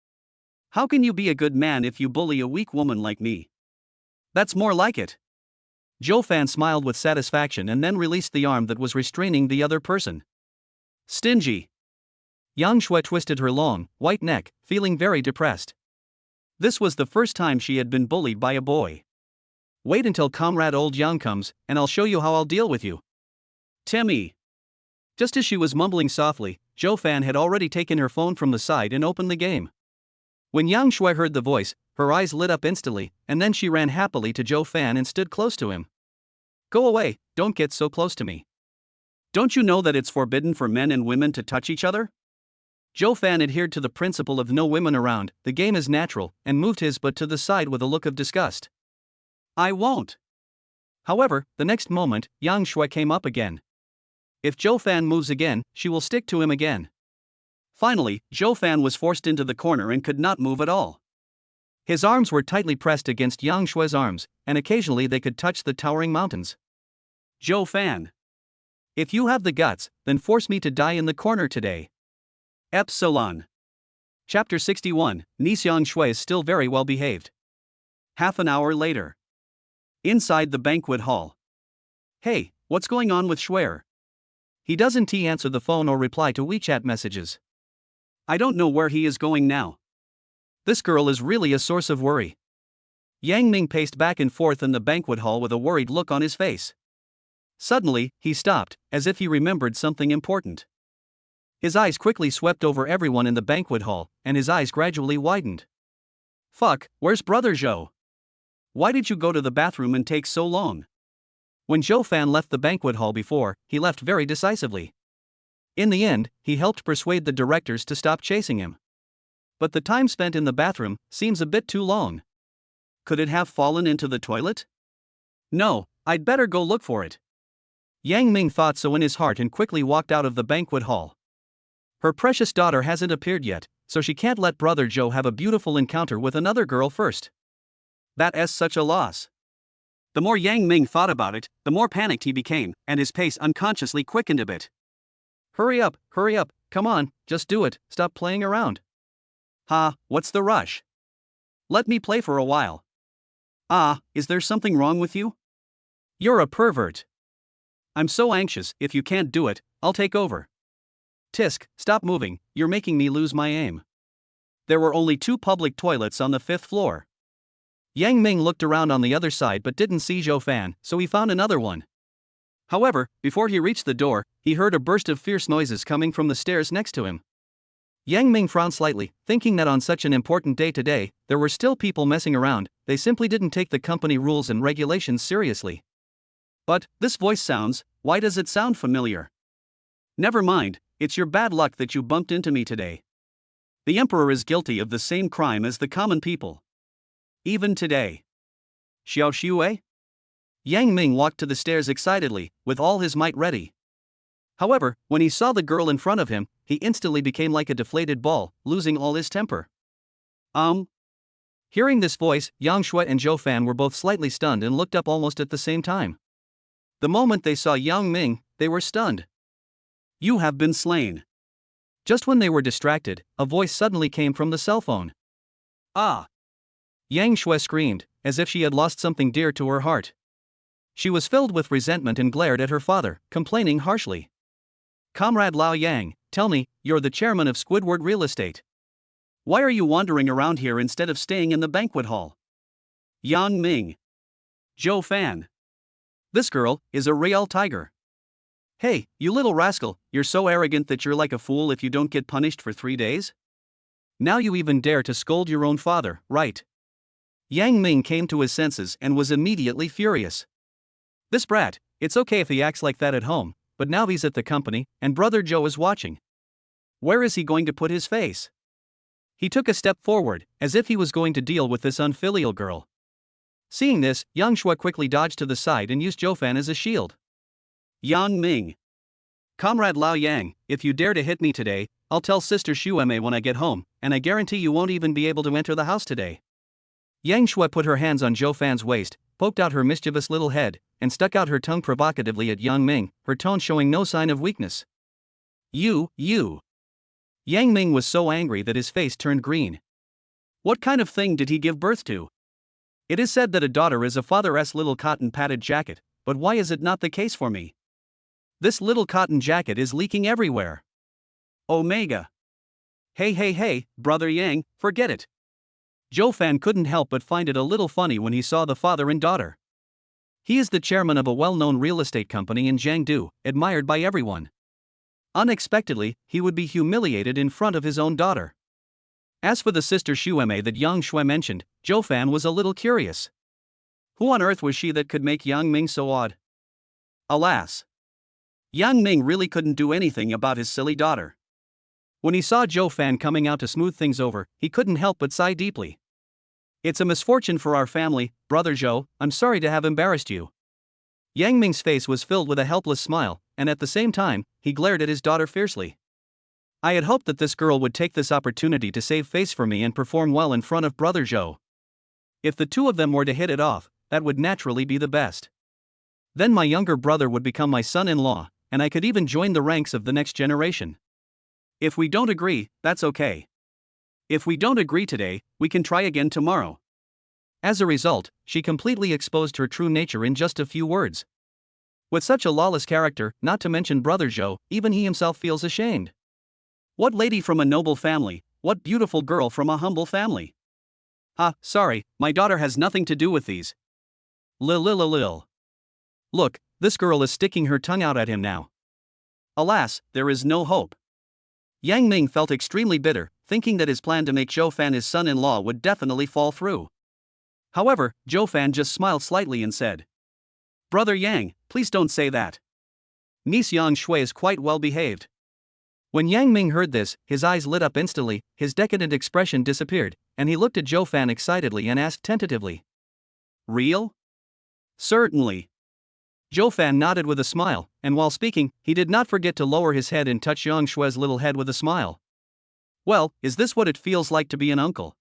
How can you be a good man if you bully a weak woman like me? That's more like it. Joe Fan smiled with satisfaction and then released the arm that was restraining the other person. Stingy. Yang Shui twisted her long, white neck, feeling very depressed. This was the first time she had been bullied by a boy. Wait until Comrade Old Yang comes, and I'll show you how I'll deal with you. Timmy. Just as she was mumbling softly, Joe Fan had already taken her phone from the side and opened the game. When Yang Shui heard the voice, her eyes lit up instantly, and then she ran happily to Joe Fan and stood close to him. Go away, don't get so close to me. Don't you know that it's forbidden for men and women to touch each other? Joe Fan adhered to the principle of no women around, the game is natural, and moved his butt to the side with a look of disgust. I won't. However, the next moment, Yang Shui came up again. If Joe Fan moves again, she will stick to him again. Finally, Joe Fan was forced into the corner and could not move at all. His arms were tightly pressed against Yang Shui's arms, and occasionally they could touch the towering mountains. Joe Fan. If you have the guts, then force me to die in the corner today. Epsilon. Chapter 61, Yang Shui is still very well behaved. Half an hour later. Inside the banquet hall. Hey, what's going on with Shuier? He doesn't answer the phone or reply to WeChat messages. I don't know where he is going now. This girl is really a source of worry. Yang Ming paced back and forth in the banquet hall with a worried look on his face. Suddenly, he stopped, as if he remembered something important. His eyes quickly swept over everyone in the banquet hall, and his eyes gradually widened. Fuck, where's Brother Zhou? Why did you go to the bathroom and take so long? When Zhou Fan left the banquet hall before, he left very decisively. In the end, he helped persuade the directors to stop chasing him. But the time spent in the bathroom seems a bit too long. Could it have fallen into the toilet? No, I'd better go look for it. Yang Ming thought so in his heart and quickly walked out of the banquet hall. Her precious daughter hasn't appeared yet, so she can't let Brother Zhou have a beautiful encounter with another girl first. That's such a loss. The more Yang Ming thought about it, the more panicked he became, and his pace unconsciously quickened a bit. Hurry up, come on, just do it, stop playing around. What's the rush? Let me play for a while. Is there something wrong with you? You're a pervert. I'm so anxious, if you can't do it, I'll take over. Tisk, stop moving, you're making me lose my aim. There were only 2 public toilets on the 5th floor. Yang Ming looked around on the other side but didn't see Zhou Fan, so he found another one. However, before he reached the door, he heard a burst of fierce noises coming from the stairs next to him. Yang Ming frowned slightly, thinking that on such an important day today, there were still people messing around, they simply didn't take the company rules and regulations seriously. But, this voice sounds, why does it sound familiar? Never mind, it's your bad luck that you bumped into me today. The Emperor is guilty of the same crime as the common people. Even today. Xiao Xue? Yang Ming walked to the stairs excitedly, with all his might ready. However, when he saw the girl in front of him, he instantly became like a deflated ball, losing all his temper. Hearing this voice, Yang Shui and Zhou Fan were both slightly stunned and looked up almost at the same time. The moment they saw Yang Ming, they were stunned. You have been slain. Just when they were distracted, a voice suddenly came from the cell phone. Yang Shui screamed, as if she had lost something dear to her heart. She was filled with resentment and glared at her father, complaining harshly. Comrade Lao Yang, tell me, you're the chairman of Squidward Real Estate. Why are you wandering around here instead of staying in the banquet hall? Yang Ming. Zhou Fan. This girl is a real tiger. Hey, you little rascal, you're so arrogant that you're like a fool if you don't get punished for 3 days? Now you even dare to scold your own father, right? Yang Ming came to his senses and was immediately furious. This brat, it's okay if he acts like that at home, but now he's at the company, and Brother Zhou is watching. Where is he going to put his face? He took a step forward, as if he was going to deal with this unfilial girl. Seeing this, Yang Shui quickly dodged to the side and used Zhou Fan as a shield. Yang Ming. Comrade Lao Yang, if you dare to hit me today, I'll tell Sister Shueme when I get home, and I guarantee you won't even be able to enter the house today. Yang Shui put her hands on Zhou Fan's waist, poked out her mischievous little head, and stuck out her tongue provocatively at Yang Ming, her tone showing no sign of weakness. You. Yang Ming was so angry that his face turned green. What kind of thing did he give birth to? It is said that a daughter is a father's little cotton padded jacket, but why is it not the case for me? This little cotton jacket is leaking everywhere. Omega. Hey, Brother Yang, forget it. Zhou Fan couldn't help but find it a little funny when he saw the father and daughter. He is the chairman of a well-known real estate company in Jiangdu, admired by everyone. Unexpectedly, he would be humiliated in front of his own daughter. As for the sister Shueme that Yang Shui mentioned, Zhou Fan was a little curious. Who on earth was she that could make Yang Ming so odd? Alas! Yang Ming really couldn't do anything about his silly daughter. When he saw Zhou Fan coming out to smooth things over, he couldn't help but sigh deeply. It's a misfortune for our family, Brother Zhou, I'm sorry to have embarrassed you. Yang Ming's face was filled with a helpless smile, and at the same time, he glared at his daughter fiercely. I had hoped that this girl would take this opportunity to save face for me and perform well in front of Brother Zhou. If the two of them were to hit it off, that would naturally be the best. Then my younger brother would become my son-in-law, and I could even join the ranks of the next generation. If we don't agree, that's okay. If we don't agree today, we can try again tomorrow. As a result, she completely exposed her true nature in just a few words. With such a lawless character, not to mention Brother Zhou, even he himself feels ashamed. What lady from a noble family, what beautiful girl from a humble family. Sorry, my daughter has nothing to do with these. Lil. Look, this girl is sticking her tongue out at him now. Alas, there is no hope. Yang Ming felt extremely bitter, thinking that his plan to make Zhou Fan his son-in-law would definitely fall through. However, Zhou Fan just smiled slightly and said, Brother Yang, please don't say that. Niece Yang Shui is quite well behaved. When Yang Ming heard this, his eyes lit up instantly, his decadent expression disappeared, and he looked at Zhou Fan excitedly and asked tentatively. Real? Certainly. Zhou Fan nodded with a smile, and while speaking, he did not forget to lower his head and touch Yang Shui's little head with a smile. Well, is this what it feels like to be an uncle?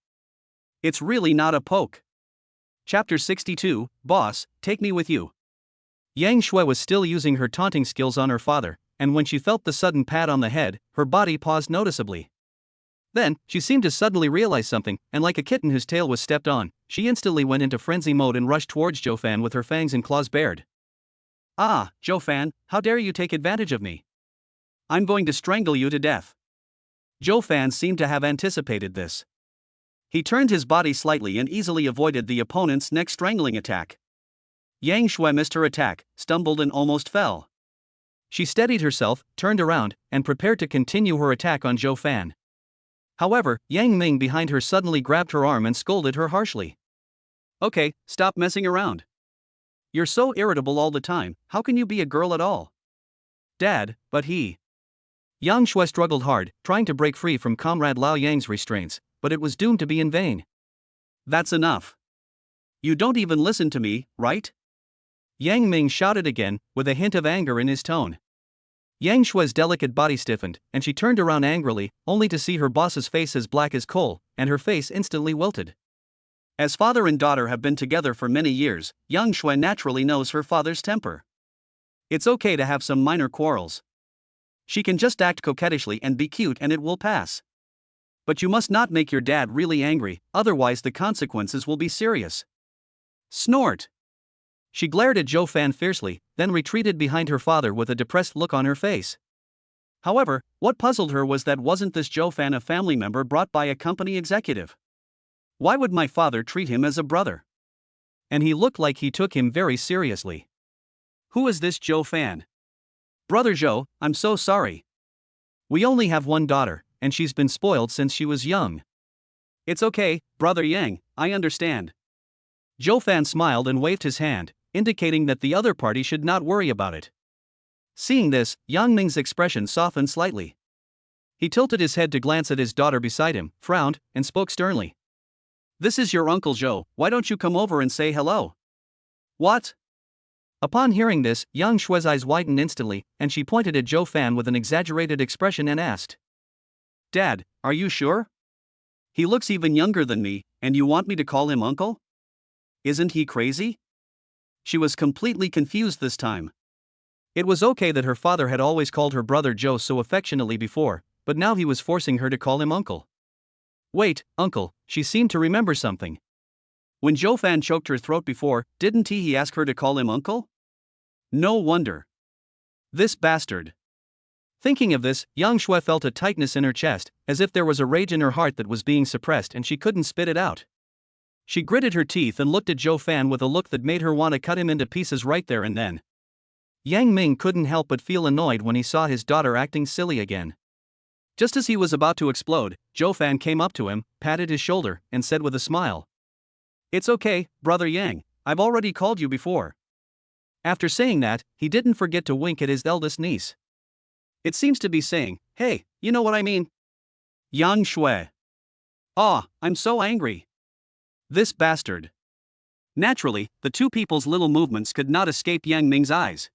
It's really not a poke. Chapter 62, Boss, take me with you. Yang Shui was still using her taunting skills on her father, and when she felt the sudden pat on the head, her body paused noticeably. Then, she seemed to suddenly realize something, and like a kitten whose tail was stepped on, she instantly went into frenzy mode and rushed towards Zhou Fan with her fangs and claws bared. Zhou Fan, how dare you take advantage of me? I'm going to strangle you to death. Zhou Fan seemed to have anticipated this. He turned his body slightly and easily avoided the opponent's next strangling attack. Yang Shui missed her attack, stumbled and almost fell. She steadied herself, turned around, and prepared to continue her attack on Zhou Fan. However, Yang Ming behind her suddenly grabbed her arm and scolded her harshly. Okay, stop messing around. You're so irritable all the time, how can you be a girl at all? Dad, but he. Yang Shui struggled hard, trying to break free from Comrade Lao Yang's restraints, but it was doomed to be in vain. That's enough. You don't even listen to me, right? Yang Ming shouted again, with a hint of anger in his tone. Yang Shui's delicate body stiffened, and she turned around angrily, only to see her boss's face as black as coal, and her face instantly wilted. As father and daughter have been together for many years, Yang Shui naturally knows her father's temper. It's okay to have some minor quarrels. She can just act coquettishly and be cute and it will pass. But you must not make your dad really angry, otherwise the consequences will be serious. Snort! She glared at Zhou Fan fiercely, then retreated behind her father with a depressed look on her face. However, what puzzled her was that wasn't this Zhou Fan a family member brought by a company executive? Why would my father treat him as a brother? And he looked like he took him very seriously. Who is this Zhou Fan? Brother Zhou, I'm so sorry. We only have one daughter, and she's been spoiled since she was young. It's okay, Brother Yang, I understand. Zhou Fan smiled and waved his hand, indicating that the other party should not worry about it. Seeing this, Yang Ming's expression softened slightly. He tilted his head to glance at his daughter beside him, frowned, and spoke sternly. This is your Uncle Joe, why don't you come over and say hello? What? Upon hearing this, Yang Shue's eyes widened instantly, and she pointed at Zhou Fan with an exaggerated expression and asked. Dad, are you sure? He looks even younger than me, and you want me to call him uncle? Isn't he crazy? She was completely confused this time. It was okay that her father had always called her brother Joe so affectionately before, but now he was forcing her to call him uncle. Wait, uncle, she seemed to remember something. When Zhou Fan choked her throat before, didn't he ask her to call him uncle? No wonder. This bastard. Thinking of this, Yang Shui felt a tightness in her chest, as if there was a rage in her heart that was being suppressed and she couldn't spit it out. She gritted her teeth and looked at Zhou Fan with a look that made her want to cut him into pieces right there and then. Yang Ming couldn't help but feel annoyed when he saw his daughter acting silly again. Just as he was about to explode, Zhou Fan came up to him, patted his shoulder, and said with a smile. It's okay, Brother Yang, I've already called you before. After saying that, he didn't forget to wink at his eldest niece. It seems to be saying, hey, you know what I mean? Yang Shui. I'm so angry. This bastard. Naturally, the two people's little movements could not escape Yang Ming's eyes.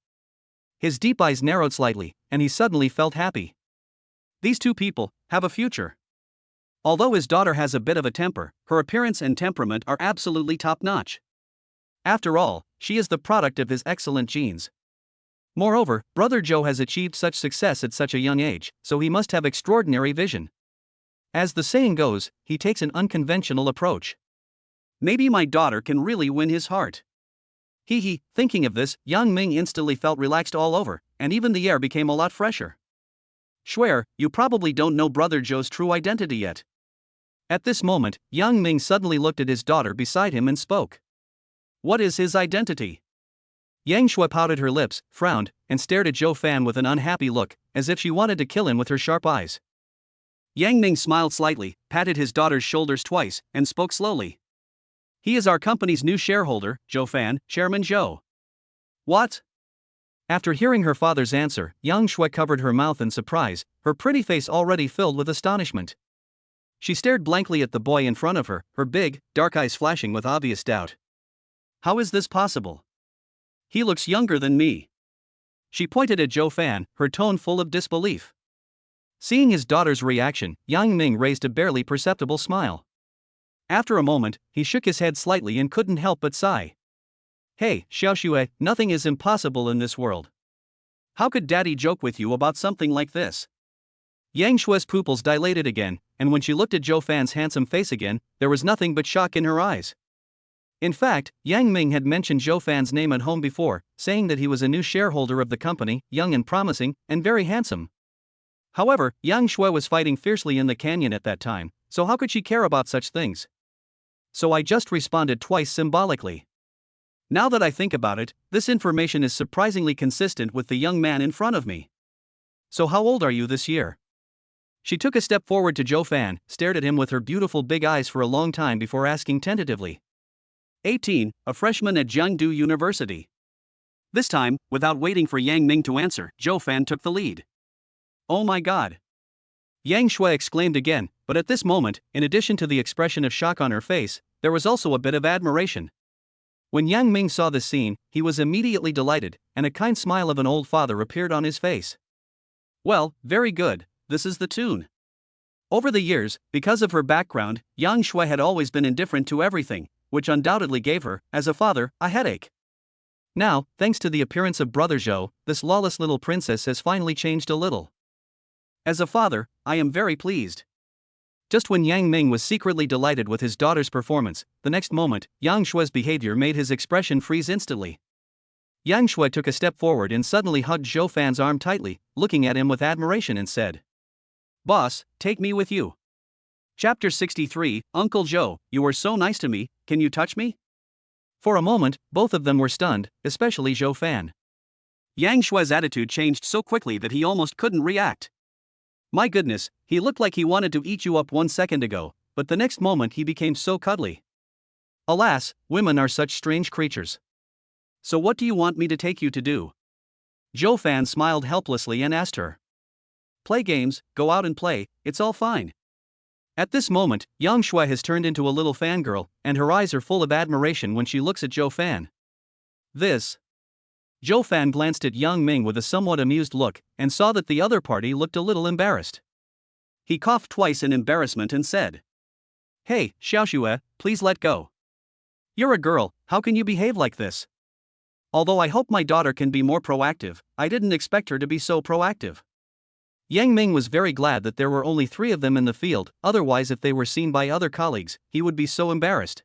His deep eyes narrowed slightly, and he suddenly felt happy. These two people have a future. Although his daughter has a bit of a temper, her appearance and temperament are absolutely top-notch. After all, she is the product of his excellent genes. Moreover, Brother Joe has achieved such success at such a young age, so he must have extraordinary vision. As the saying goes, he takes an unconventional approach. Maybe my daughter can really win his heart. Thinking of this, Yang Ming instantly felt relaxed all over, and even the air became a lot fresher. Swear, you probably don't know Brother Joe's true identity yet. At this moment, Yang Ming suddenly looked at his daughter beside him and spoke. What is his identity? Yang Shui pouted her lips, frowned, and stared at Zhou Fan with an unhappy look, as if she wanted to kill him with her sharp eyes. Yang Ming smiled slightly, patted his daughter's shoulders twice, and spoke slowly. He is our company's new shareholder, Zhou Fan, Chairman Zhou. What? After hearing her father's answer, Yang Shui covered her mouth in surprise, her pretty face already filled with astonishment. She stared blankly at the boy in front of her, her big, dark eyes flashing with obvious doubt. How is this possible? He looks younger than me. She pointed at Zhou Fan, her tone full of disbelief. Seeing his daughter's reaction, Yang Ming raised a barely perceptible smile. After a moment, he shook his head slightly and couldn't help but sigh. Hey, Xiaoxue, nothing is impossible in this world. How could Daddy joke with you about something like this? Yang Shui's pupils dilated again, and when she looked at Zhou Fan's handsome face again, there was nothing but shock in her eyes. In fact, Yang Ming had mentioned Zhou Fan's name at home before, saying that he was a new shareholder of the company, young and promising, and very handsome. However, Yang Shui was fighting fiercely in the canyon at that time, so how could she care about such things? So I just responded twice symbolically. Now that I think about it, this information is surprisingly consistent with the young man in front of me. So how old are you this year? She took a step forward to Zhou Fan, stared at him with her beautiful big eyes for a long time before asking tentatively. 18, a freshman at Jiangdu University. This time, without waiting for Yang Ming to answer, Zhou Fan took the lead. Oh my god! Yang Shui exclaimed again, but at this moment, in addition to the expression of shock on her face, there was also a bit of admiration. When Yang Ming saw this scene, he was immediately delighted, and a kind smile of an old father appeared on his face. Well, very good, this is the tune. Over the years, because of her background, Yang Shui had always been indifferent to everything, which undoubtedly gave her, as a father, a headache. Now, thanks to the appearance of Brother Zhou, this lawless little princess has finally changed a little. As a father, I am very pleased. Just when Yang Ming was secretly delighted with his daughter's performance, the next moment, Yang Shui's behavior made his expression freeze instantly. Yang Shui took a step forward and suddenly hugged Zhou Fan's arm tightly, looking at him with admiration and said, Boss, take me with you. Chapter 63, Uncle Zhou, you were so nice to me, can you touch me? For a moment, both of them were stunned, especially Zhou Fan. Yang Shui's attitude changed so quickly that he almost couldn't react. My goodness, he looked like he wanted to eat you up 1 second ago, but the next moment he became so cuddly. Alas, women are such strange creatures. So what do you want me to take you to do? Zhou Fan smiled helplessly and asked her. play games, go out and play, it's all fine. At this moment, Yang Shui has turned into a little fangirl, and her eyes are full of admiration when she looks at Zhou Fan. This. Zhou Fan glanced at Yang Ming with a somewhat amused look, and saw that the other party looked a little embarrassed. He coughed twice in embarrassment and said, "Hey, Xiaoxue, please let go. You're a girl, how can you behave like this? Although I hope my daughter can be more proactive, I didn't expect her to be so proactive." Yang Ming was very glad that there were only 3 of them in the field, otherwise if they were seen by other colleagues, he would be so embarrassed.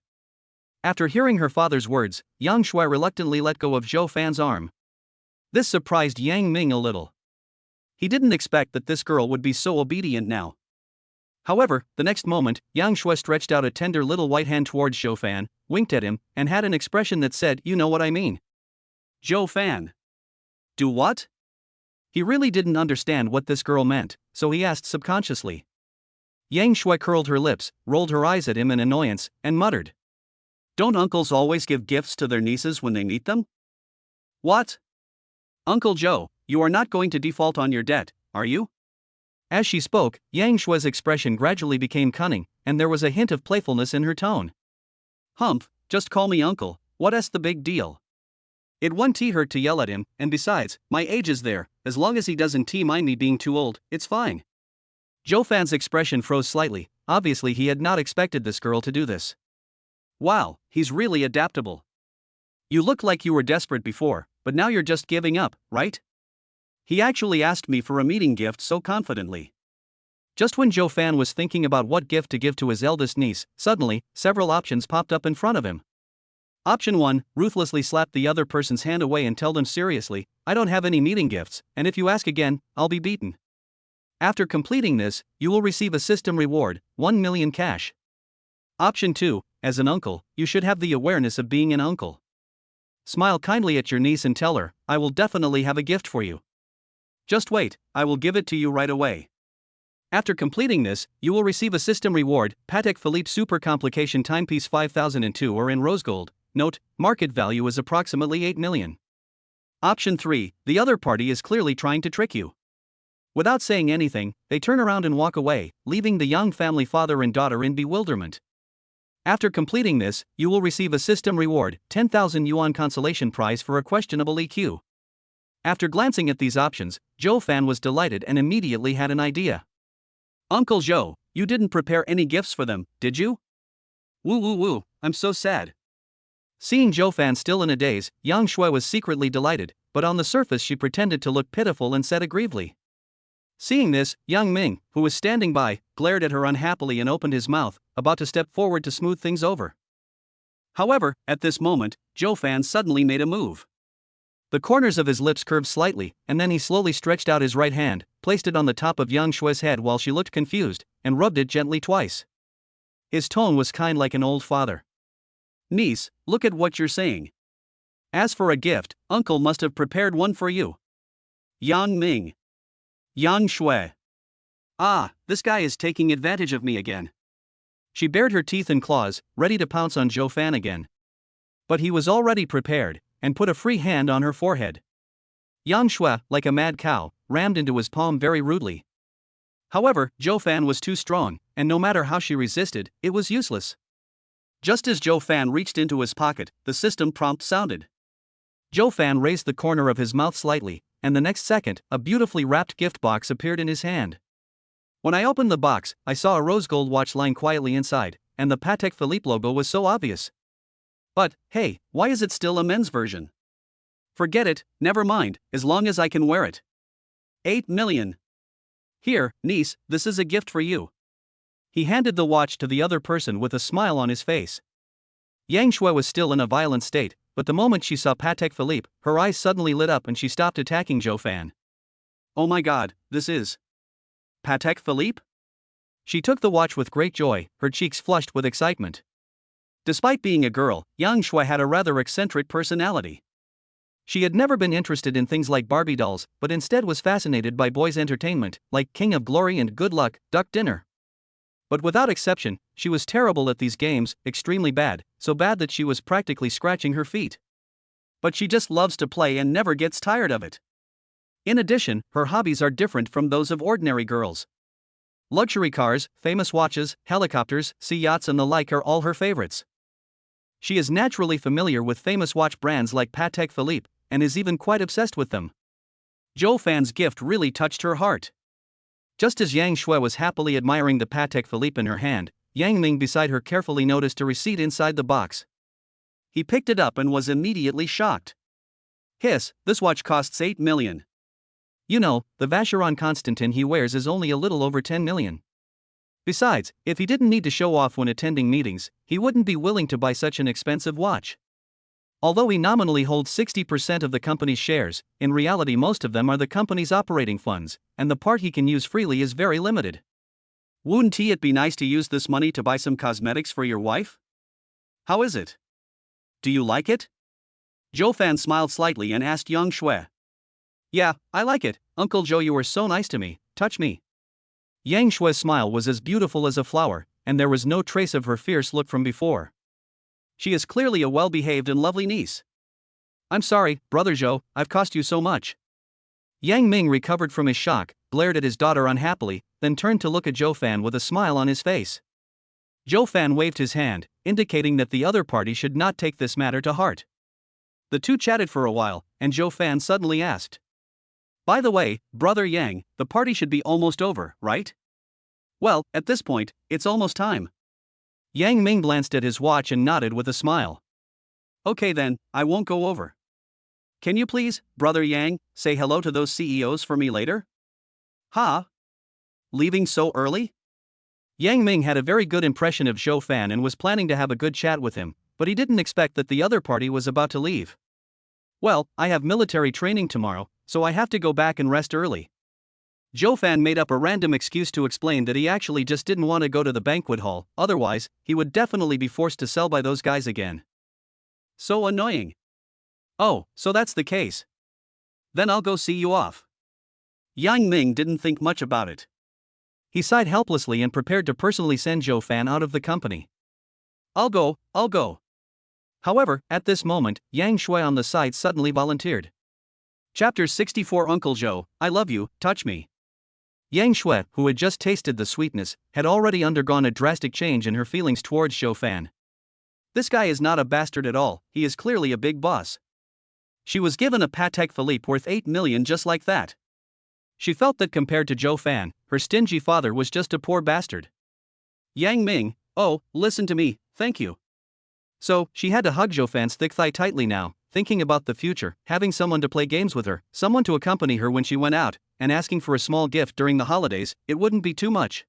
After hearing her father's words, Yang Shui reluctantly let go of Zhou Fan's arm. This surprised Yang Ming a little. He didn't expect that this girl would be so obedient now. However, the next moment, Yang Shui stretched out a tender little white hand towards Zhou Fan, winked at him, and had an expression that said, "You know what I mean." Zhou Fan. Do what? He really didn't understand what this girl meant, so he asked subconsciously. Yang Shui curled her lips, rolled her eyes at him in annoyance, and muttered, "Don't uncles always give gifts to their nieces when they meet them?" What? Uncle Zhou, you are not going to default on your debt, are you? As she spoke, Yang Shui's expression gradually became cunning, and there was a hint of playfulness in her tone. Humph, just call me uncle, what's the big deal? It won't hurt to yell at him, and besides, my age is there, as long as he doesn't mind me being too old, it's fine. Zhou Fan's expression froze slightly, obviously he had not expected this girl to do this. Wow, he's really adaptable. You look like you were desperate before, but now you're just giving up, right? He actually asked me for a meeting gift so confidently. Just when Zhou Fan was thinking about what gift to give to his eldest niece, suddenly, several options popped up in front of him. Option 1, ruthlessly slap the other person's hand away and tell them seriously, "I don't have any meeting gifts, and if you ask again, I'll be beaten." After completing this, you will receive a system reward, 1 million cash. Option 2, as an uncle, you should have the awareness of being an uncle. Smile kindly at your niece and tell her, "I will definitely have a gift for you. Just wait, I will give it to you right away." After completing this, you will receive a system reward, Patek Philippe Super Complication Timepiece 5002 or in rose gold. Note, market value is approximately 8 million. Option 3, the other party is clearly trying to trick you. Without saying anything, they turn around and walk away, leaving the Yang family father and daughter in bewilderment. After completing this, you will receive a system reward, 10,000 yuan consolation prize for a questionable EQ. After glancing at these options, Zhou Fan was delighted and immediately had an idea. "Uncle Zhou, you didn't prepare any gifts for them, did you? Woo woo woo, I'm so sad." Seeing Zhou Fan still in a daze, Yang Shui was secretly delighted, but on the surface she pretended to look pitiful and said aggrievely. Seeing this, Yang Ming, who was standing by, glared at her unhappily and opened his mouth, about to step forward to smooth things over. However, at this moment, Zhou Fan suddenly made a move. The corners of his lips curved slightly, and then he slowly stretched out his right hand, placed it on the top of Yang Shui's head while she looked confused, and rubbed it gently twice. His tone was kind like an old father. "Niece, look at what you're saying. As for a gift, uncle must have prepared one for you." Yang Ming. Yang Shui. Ah, this guy is taking advantage of me again. She bared her teeth and claws, ready to pounce on Zhou Fan again. But he was already prepared, and put a free hand on her forehead. Yang Shui, like a mad cow, rammed into his palm very rudely. However, Zhou Fan was too strong, and no matter how she resisted, it was useless. Just as Zhou Fan reached into his pocket, the system prompt sounded. Zhou Fan raised the corner of his mouth slightly, and the next second, a beautifully wrapped gift box appeared in his hand. When I opened the box, I saw a rose gold watch lying quietly inside, and the Patek Philippe logo was so obvious. But, hey, why is it still a men's version? Forget it, never mind, as long as I can wear it. 8 million. Here, niece, this is a gift for you. He handed the watch to the other person with a smile on his face. Yang Shui was still in a violent state, but the moment she saw Patek Philippe, her eyes suddenly lit up and she stopped attacking Zhou Fan. "Oh my god, this is Patek Philippe?" She took the watch with great joy, her cheeks flushed with excitement. Despite being a girl, Yang Shui had a rather eccentric personality. She had never been interested in things like Barbie dolls, but instead was fascinated by boys' entertainment, like King of Glory and Good Luck, Duck Dinner. But without exception, she was terrible at these games, extremely bad, so bad that she was practically scratching her feet. But she just loves to play and never gets tired of it. In addition, her hobbies are different from those of ordinary girls. Luxury cars, famous watches, helicopters, sea yachts and the like are all her favorites. She is naturally familiar with famous watch brands like Patek Philippe, and is even quite obsessed with them. Zhou Fan's gift really touched her heart. Just as Yang Shui was happily admiring the Patek Philippe in her hand, Yang Ming beside her carefully noticed a receipt inside the box. He picked it up and was immediately shocked. Hiss, this watch costs 8 million. You know, the Vacheron Constantin he wears is only a little over 10 million. Besides, if he didn't need to show off when attending meetings, he wouldn't be willing to buy such an expensive watch. Although he nominally holds 60% of the company's shares, in reality most of them are the company's operating funds, and the part he can use freely is very limited. Wouldn't it be nice to use this money to buy some cosmetics for your wife? How is it? Do you like it? Zhou Fan smiled slightly and asked Yang Shui. Yeah, I like it, Uncle Zhou, you were so nice to me, touch me. Yang Shui's smile was as beautiful as a flower, and there was no trace of her fierce look from before. She is clearly a well-behaved and lovely niece. I'm sorry, Brother Zhou, I've cost you so much. Yang Ming recovered from his shock, glared at his daughter unhappily, then turned to look at Zhou Fan with a smile on his face. Zhou Fan waved his hand, indicating that the other party should not take this matter to heart. The two chatted for a while, and Zhou Fan suddenly asked. By the way, Brother Yang, the party should be almost over, right? Well, at this point, it's almost time. Yang Ming glanced at his watch and nodded with a smile. Okay then, I won't go over. Can you please, Brother Yang, say hello to those CEOs for me later? Huh? Leaving so early? Yang Ming had a very good impression of Zhou Fan and was planning to have a good chat with him, but he didn't expect that the other party was about to leave. Well, I have military training tomorrow, so I have to go back and rest early. Zhou Fan made up a random excuse to explain that he actually just didn't want to go to the banquet hall, otherwise, he would definitely be forced to sell by those guys again. So annoying. Oh, so that's the case. Then I'll go see you off. Yang Ming didn't think much about it. He sighed helplessly and prepared to personally send Zhou Fan out of the company. I'll go. However, at this moment, Yang Shui on the side suddenly volunteered. Chapter 64 Uncle Zhou, I love you, touch me. Yang Shui, who had just tasted the sweetness, had already undergone a drastic change in her feelings towards Zhou Fan. This guy is not a bastard at all, he is clearly a big boss. She was given a Patek Philippe worth 8 million just like that. She felt that compared to Zhou Fan, her stingy father was just a poor bastard. Yang Ming, oh, listen to me, thank you. So, she had to hug Zhou Fan's thick thigh tightly now, thinking about the future, having someone to play games with her, someone to accompany her when she went out, and asking for a small gift during the holidays, it wouldn't be too much.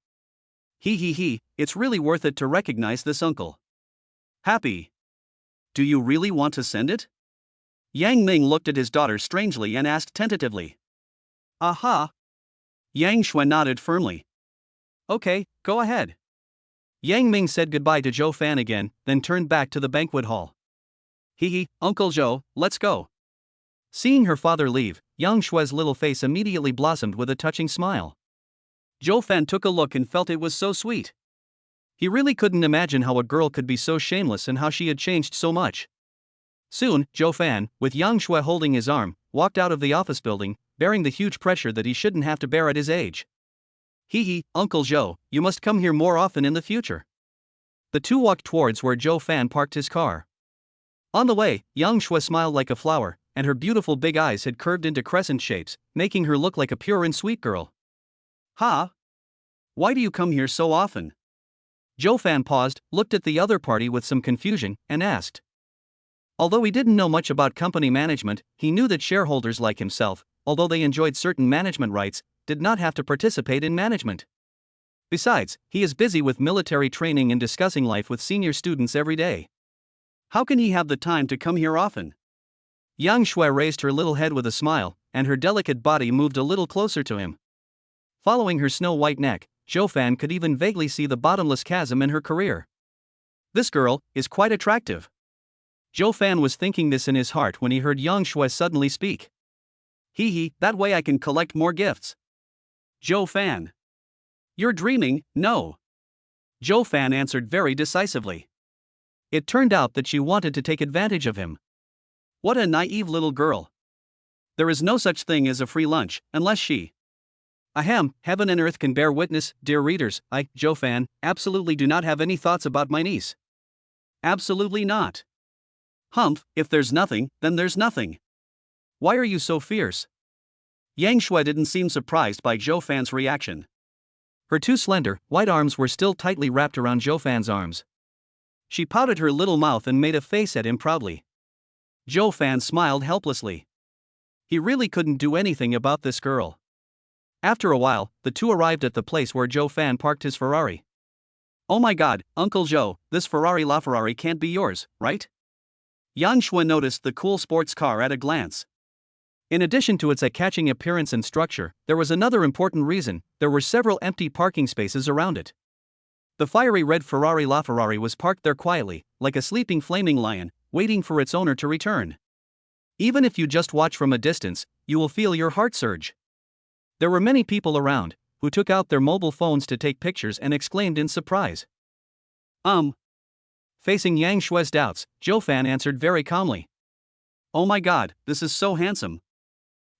It's really worth it to recognize this uncle. Happy. Do you really want to send it? Yang Ming looked at his daughter strangely and asked tentatively. Aha. Yang Shui nodded firmly. Okay, go ahead. Yang Ming said goodbye to Zhou Fan again, then turned back to the banquet hall. Uncle Zhou, let's go. Seeing her father leave, Yang Shui's little face immediately blossomed with a touching smile. Zhou Fan took a look and felt it was so sweet. He really couldn't imagine how a girl could be so shameless and how she had changed so much. Soon, Zhou Fan, with Yang Shui holding his arm, walked out of the office building, bearing the huge pressure that he shouldn't have to bear at his age. Uncle Zhou, you must come here more often in the future. The two walked towards where Zhou Fan parked his car. On the way, Yang Shui smiled like a flower, and her beautiful big eyes had curved into crescent shapes, making her look like a pure and sweet girl. Why do you come here so often? Zhou Fan paused, looked at the other party with some confusion, and asked. Although he didn't know much about company management, he knew that shareholders like himself, although they enjoyed certain management rights, did not have to participate in management. Besides, he is busy with military training and discussing life with senior students every day. How can he have the time to come here often? Yang Shui raised her little head with a smile, and her delicate body moved a little closer to him. Following her snow-white neck, Zhou Fan could even vaguely see the bottomless chasm in her career. This girl is quite attractive. Zhou Fan was thinking this in his heart when he heard Yang Shui suddenly speak. That way I can collect more gifts. Zhou Fan. You're dreaming, no. Zhou Fan answered very decisively. It turned out that she wanted to take advantage of him. What a naive little girl. There is no such thing as a free lunch, unless she. Ahem, heaven and earth can bear witness, dear readers, I, Joe Fan, absolutely do not have any thoughts about my niece. Absolutely not. Humph, if there's nothing, then there's nothing. Why are you so fierce? Yang Shui didn't seem surprised by Joe Fan's reaction. Her two slender, white arms were still tightly wrapped around Joe Fan's arms. She pouted her little mouth and made a face at him proudly. Joe Fan smiled helplessly. He really couldn't do anything about this girl. After a while, the two arrived at the place where Joe Fan parked his Ferrari. Oh my god, Uncle Joe, this Ferrari LaFerrari can't be yours, right? Yang Shui noticed the cool sports car at a glance. In addition to its eye-catching appearance and structure, there was another important reason: there were several empty parking spaces around it. The fiery red Ferrari LaFerrari was parked there quietly, like a sleeping flaming lion, waiting for its owner to return. Even if you just watch from a distance, you will feel your heart surge. There were many people around, who took out their mobile phones to take pictures and exclaimed in surprise. Facing Yang Shui's doubts, Joe Fan answered very calmly. Oh my god, this is so handsome.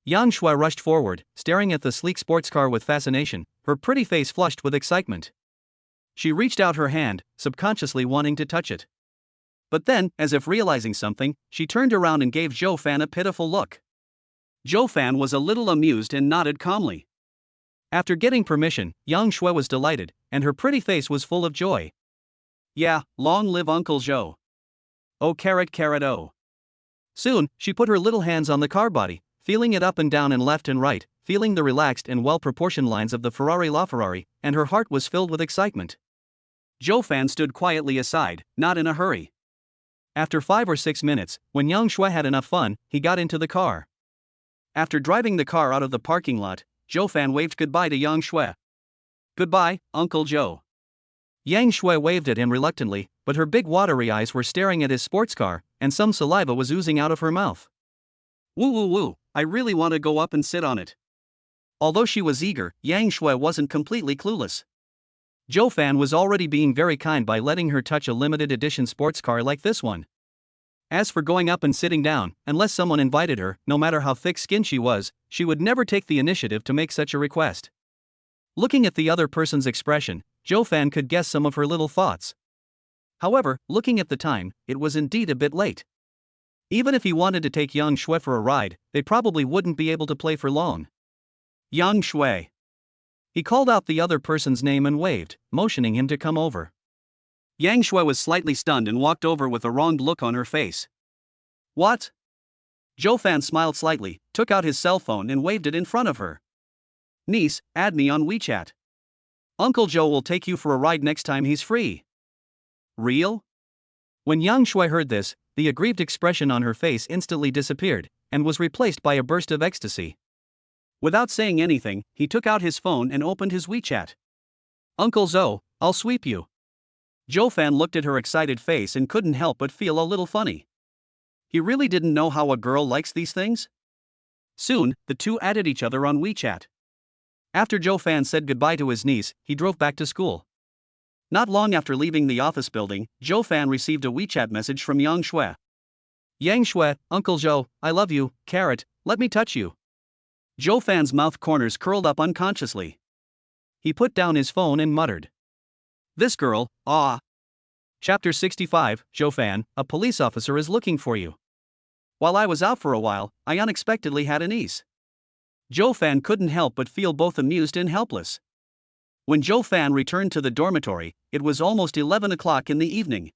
Yang Shui rushed forward, staring at the sleek sports car with fascination, her pretty face flushed with excitement. She reached out her hand, subconsciously wanting to touch it. But then, as if realizing something, she turned around and gave Joe Fan a pitiful look. Joe Fan was a little amused and nodded calmly. After getting permission, Yang Shui was delighted, and her pretty face was full of joy. Yeah, long live Uncle Joe. Oh carrot carrot oh. Soon, she put her little hands on the car body, feeling it up and down and left and right, feeling the relaxed and well-proportioned lines of the Ferrari LaFerrari, and her heart was filled with excitement. Joe Fan stood quietly aside, not in a hurry. After 5 or 6 minutes, when Yang Shui had enough fun, he got into the car. After driving the car out of the parking lot, Joe Fan waved goodbye to Yang Shui. Goodbye, Uncle Joe. Yang Shui waved at him reluctantly, but her big watery eyes were staring at his sports car, and some saliva was oozing out of her mouth. Woo woo woo, I really want to go up and sit on it. Although she was eager, Yang Shui wasn't completely clueless. Joe Fan was already being very kind by letting her touch a limited edition sports car like this one. As for going up and sitting down, unless someone invited her, no matter how thick-skinned she was, she would never take the initiative to make such a request. Looking at the other person's expression, Joe Fan could guess some of her little thoughts. However, looking at the time, it was indeed a bit late. Even if he wanted to take Yang Shui for a ride, they probably wouldn't be able to play for long. Yang Shui. He called out the other person's name and waved, motioning him to come over. Yang Shui was slightly stunned and walked over with a wronged look on her face. What? Joe Fan smiled slightly, took out his cell phone and waved it in front of her. Niece, add me on WeChat. Uncle Joe will take you for a ride next time he's free. Real? When Yang Shui heard this, the aggrieved expression on her face instantly disappeared, and was replaced by a burst of ecstasy. Without saying anything, he took out his phone and opened his WeChat. Uncle Joe, I'll sweep you. Joe Fan looked at her excited face and couldn't help but feel a little funny. He really didn't know how a girl likes these things. Soon, the two added each other on WeChat. After Joe Fan said goodbye to his niece, he drove back to school. Not long after leaving the office building, Joe Fan received a WeChat message from Yang Shui. Yang Shui, Uncle Joe, I love you, carrot, let me touch you. Joe Fan's mouth corners curled up unconsciously. He put down his phone and muttered. This girl, ah. Chapter 65, Joe Fan, a police officer is looking for you. While I was out for a while, I unexpectedly had a niece. Joe Fan couldn't help but feel both amused and helpless. When Joe Fan returned to the dormitory, it was almost 11 o'clock in the evening.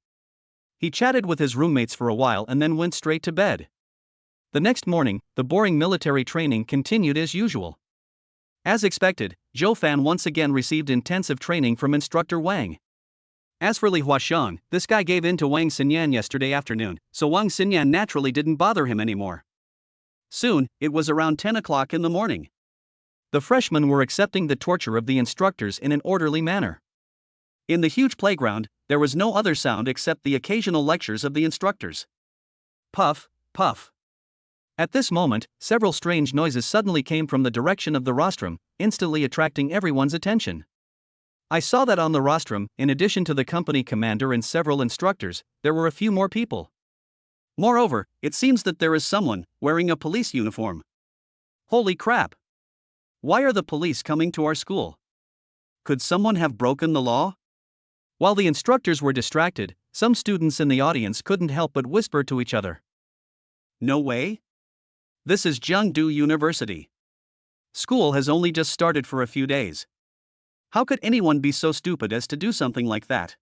He chatted with his roommates for a while and then went straight to bed. The next morning, the boring military training continued as usual. As expected, Joe Fan once again received intensive training from instructor Wang. As for Li Huaxiang, this guy gave in to Wang Xinyan yesterday afternoon, so Wang Xinyan naturally didn't bother him anymore. Soon, it was around 10 o'clock in the morning. The freshmen were accepting the torture of the instructors in an orderly manner. In the huge playground, there was no other sound except the occasional lectures of the instructors. Puff, puff. At this moment, several strange noises suddenly came from the direction of the rostrum, instantly attracting everyone's attention. I saw that on the rostrum, in addition to the company commander and several instructors, there were a few more people. Moreover, it seems that there is someone wearing a police uniform. Holy crap! Why are the police coming to our school? Could someone have broken the law? While the instructors were distracted, some students in the audience couldn't help but whisper to each other. No way? This is Jiangdu University. School has only just started for a few days. How could anyone be so stupid as to do something like that?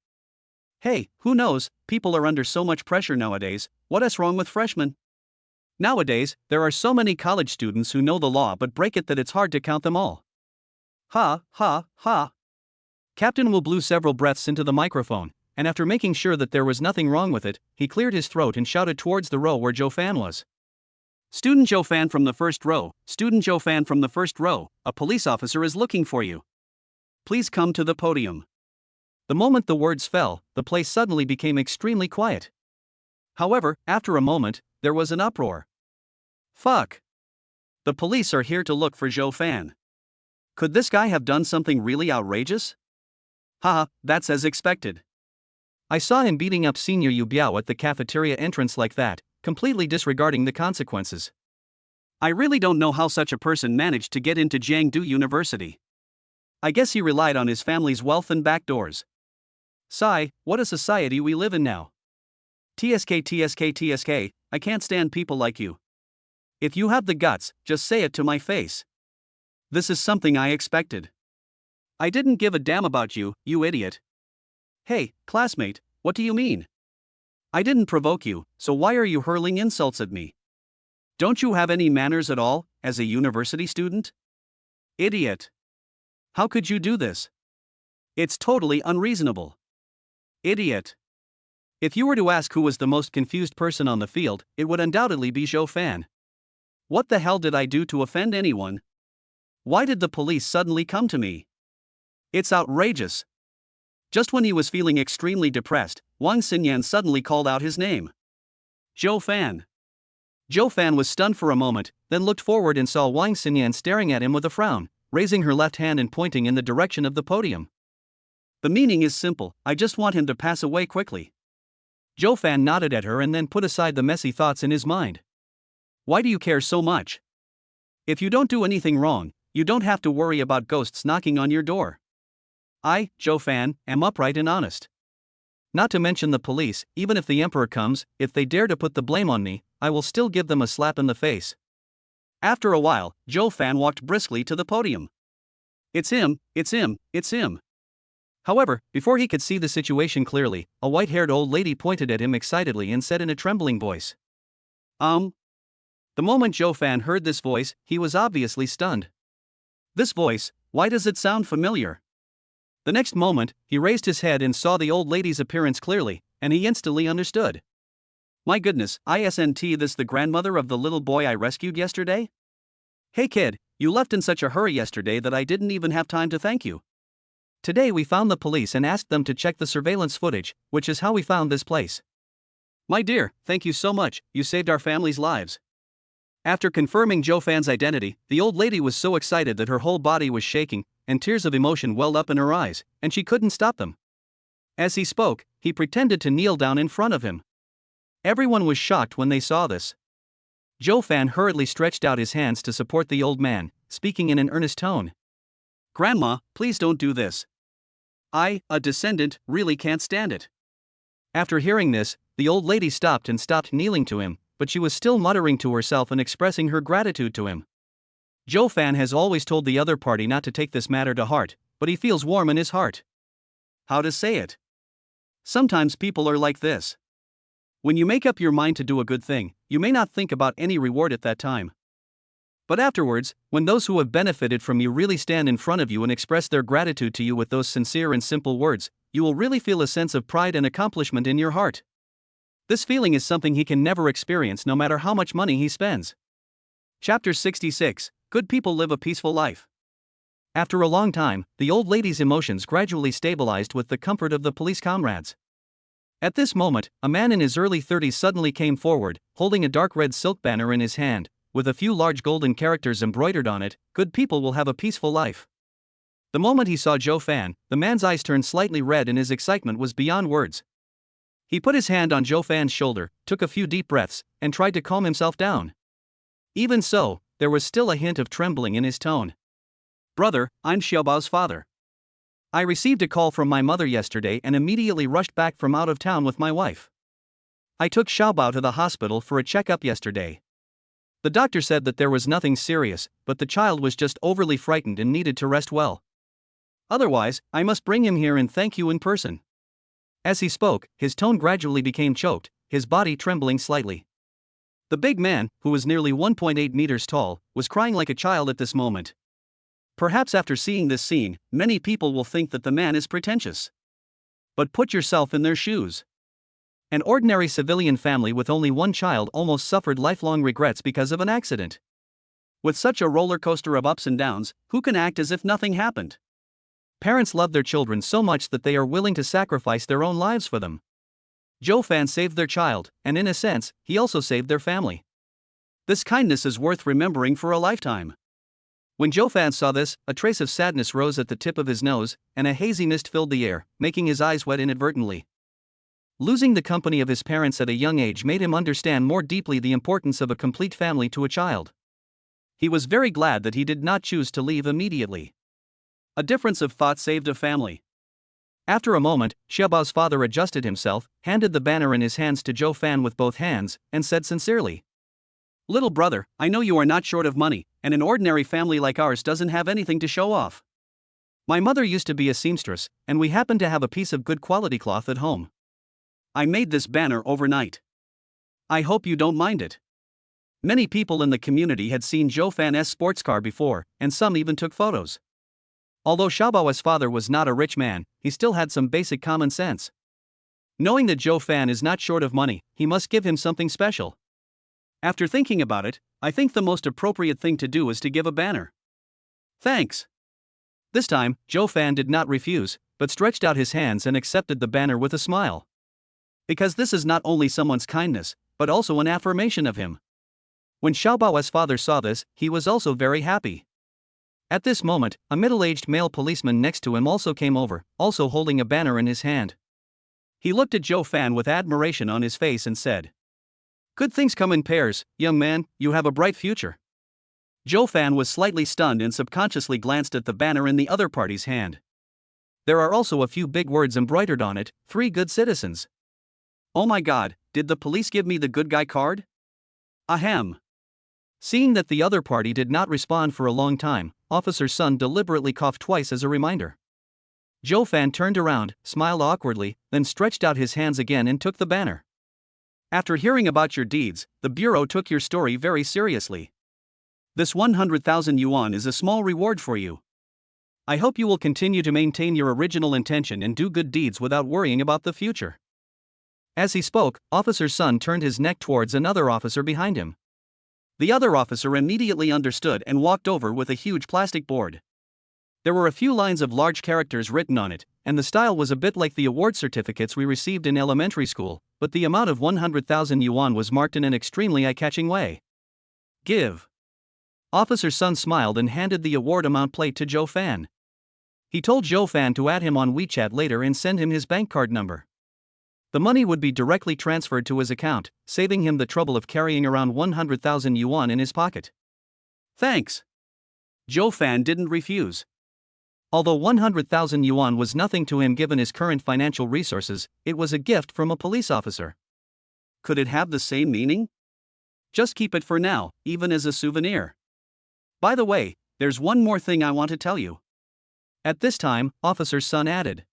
Hey, who knows, people are under so much pressure nowadays, what is wrong with freshmen? Nowadays, there are so many college students who know the law but break it that it's hard to count them all. Ha, ha, ha. Captain Wu blew several breaths into the microphone, and after making sure that there was nothing wrong with it, he cleared his throat and shouted towards the row where Zhou Fan was. Student Zhou Fan from the first row, student Zhou Fan from the first row, a police officer is looking for you. Please come to the podium. The moment the words fell, the place suddenly became extremely quiet. However, after a moment, there was an uproar. Fuck! The police are here to look for Zhou Fan. Could this guy have done something really outrageous? Haha, that's as expected. I saw him beating up Senior Yu Biao at the cafeteria entrance like that, completely disregarding the consequences. I really don't know how such a person managed to get into Jiangdu University. I guess he relied on his family's wealth and backdoors. Sigh, what a society we live in now. TSK TSK TSK, I can't stand people like you. If you have the guts, just say it to my face. This is something I expected. I didn't give a damn about you, you idiot. Hey, classmate, what do you mean? I didn't provoke you, so why are you hurling insults at me? Don't you have any manners at all, as a university student? Idiot. How could you do this? It's totally unreasonable. Idiot. If you were to ask who was the most confused person on the field, it would undoubtedly be Zhou Fan. What the hell did I do to offend anyone? Why did the police suddenly come to me? It's outrageous. Just when he was feeling extremely depressed, Wang Xinyan suddenly called out his name. Zhou Fan. Zhou Fan was stunned for a moment, then looked forward and saw Wang Xinyan staring at him with a frown, raising her left hand and pointing in the direction of the podium. The meaning is simple, I just want him to pass away quickly. Zhou Fan nodded at her and then put aside the messy thoughts in his mind. Why do you care so much? If you don't do anything wrong, you don't have to worry about ghosts knocking on your door. I, Zhou Fan, am upright and honest. Not to mention the police, even if the emperor comes, if they dare to put the blame on me, I will still give them a slap in the face. After a while, Zhou Fan walked briskly to the podium. It's him, it's him, it's him. However, before he could see the situation clearly, a white-haired old lady pointed at him excitedly and said in a trembling voice. The moment Zhou Fan heard this voice, he was obviously stunned. This voice, why does it sound familiar? The next moment, he raised his head and saw the old lady's appearance clearly, and he instantly understood. My goodness, isn't this the grandmother of the little boy I rescued yesterday? Hey kid, you left in such a hurry yesterday that I didn't even have time to thank you. Today we found the police and asked them to check the surveillance footage, which is how we found this place. My dear, thank you so much, you saved our family's lives. After confirming Zhou Fan's identity, the old lady was so excited that her whole body was shaking, and tears of emotion welled up in her eyes, and she couldn't stop them. As he spoke, he pretended to kneel down in front of him. Everyone was shocked when they saw this. Zhou Fan hurriedly stretched out his hands to support the old man, speaking in an earnest tone. Grandma, please don't do this. I, a descendant, really can't stand it. After hearing this, the old lady stopped kneeling to him, but she was still muttering to herself and expressing her gratitude to him. Zhou Fan has always told the other party not to take this matter to heart, but he feels warm in his heart. How to say it? Sometimes people are like this. When you make up your mind to do a good thing, you may not think about any reward at that time. But afterwards, when those who have benefited from you really stand in front of you and express their gratitude to you with those sincere and simple words, you will really feel a sense of pride and accomplishment in your heart. This feeling is something he can never experience no matter how much money he spends. Chapter 66, Good People Live a Peaceful Life. After a long time, the old lady's emotions gradually stabilized with the comfort of the police comrades. At this moment, a man in his early 30s suddenly came forward, holding a dark red silk banner in his hand, with a few large golden characters embroidered on it, Good people will have a peaceful life. The moment he saw Zhou Fan, the man's eyes turned slightly red and his excitement was beyond words. He put his hand on Zhou Fan's shoulder, took a few deep breaths, and tried to calm himself down. Even so, there was still a hint of trembling in his tone. "Brother, I'm Xiaobao's father. I received a call from my mother yesterday and immediately rushed back from out of town with my wife. I took Xiaobao to the hospital for a checkup yesterday. The doctor said that there was nothing serious, but the child was just overly frightened and needed to rest well. Otherwise, I must bring him here and thank you in person." As he spoke, his tone gradually became choked, his body trembling slightly. The big man, who was nearly 1.8 meters tall, was crying like a child at this moment. Perhaps after seeing this scene, many people will think that the man is pretentious. But put yourself in their shoes. An ordinary civilian family with only one child almost suffered lifelong regrets because of an accident. With such a roller coaster of ups and downs, who can act as if nothing happened? Parents love their children so much that they are willing to sacrifice their own lives for them. Zhou Fan saved their child, and in a sense, he also saved their family. This kindness is worth remembering for a lifetime. When Zhou Fan saw this, a trace of sadness rose at the tip of his nose, and a hazy mist filled the air, making his eyes wet inadvertently. Losing the company of his parents at a young age made him understand more deeply the importance of a complete family to a child. He was very glad that he did not choose to leave immediately. A difference of thought saved a family. After a moment, Xiaobao's father adjusted himself, handed the banner in his hands to Zhou Fan with both hands, and said sincerely, "Little brother, I know you are not short of money, and an ordinary family like ours doesn't have anything to show off. My mother used to be a seamstress, and we happen to have a piece of good quality cloth at home. I made this banner overnight. I hope you don't mind it." Many people in the community had seen Zhou Fan's sports car before, and some even took photos. Although Xiaobao's father was not a rich man, he still had some basic common sense. Knowing that Zhou Fan is not short of money, he must give him something special. After thinking about it, I think the most appropriate thing to do is to give a banner. "Thanks." This time, Zhou Fan did not refuse, but stretched out his hands and accepted the banner with a smile. Because this is not only someone's kindness, but also an affirmation of him. When Xiaobao's father saw this, he was also very happy. At this moment, a middle-aged male policeman next to him also came over, also holding a banner in his hand. He looked at Zhou Fan with admiration on his face and said, "Good things come in pairs, young man, you have a bright future." Zhou Fan was slightly stunned and subconsciously glanced at the banner in the other party's hand. There are also a few big words embroidered on it, "3 good citizens." Oh my god, did the police give me the good guy card? Ahem. Seeing that the other party did not respond for a long time, Officer Sun deliberately coughed twice as a reminder. Zhou Fan turned around, smiled awkwardly, then stretched out his hands again and took the banner. "After hearing about your deeds, the Bureau took your story very seriously. This 100,000 yuan is a small reward for you. I hope you will continue to maintain your original intention and do good deeds without worrying about the future." As he spoke, Officer Sun turned his neck towards another officer behind him. The other officer immediately understood and walked over with a huge plastic board. There were a few lines of large characters written on it, and the style was a bit like the award certificates we received in elementary school, but the amount of 100,000 yuan was marked in an extremely eye-catching way. "Give." Officer Sun smiled and handed the award amount plate to Zhou Fan. He told Zhou Fan to add him on WeChat later and send him his bank card number. The money would be directly transferred to his account, saving him the trouble of carrying around 100,000 yuan in his pocket. "Thanks." Zhou Fan didn't refuse. Although 100,000 yuan was nothing to him given his current financial resources, it was a gift from a police officer. Could it have the same meaning? Just keep it for now, even as a souvenir. By the way, there's one more thing I want to tell you. At this time, Officer Sun added.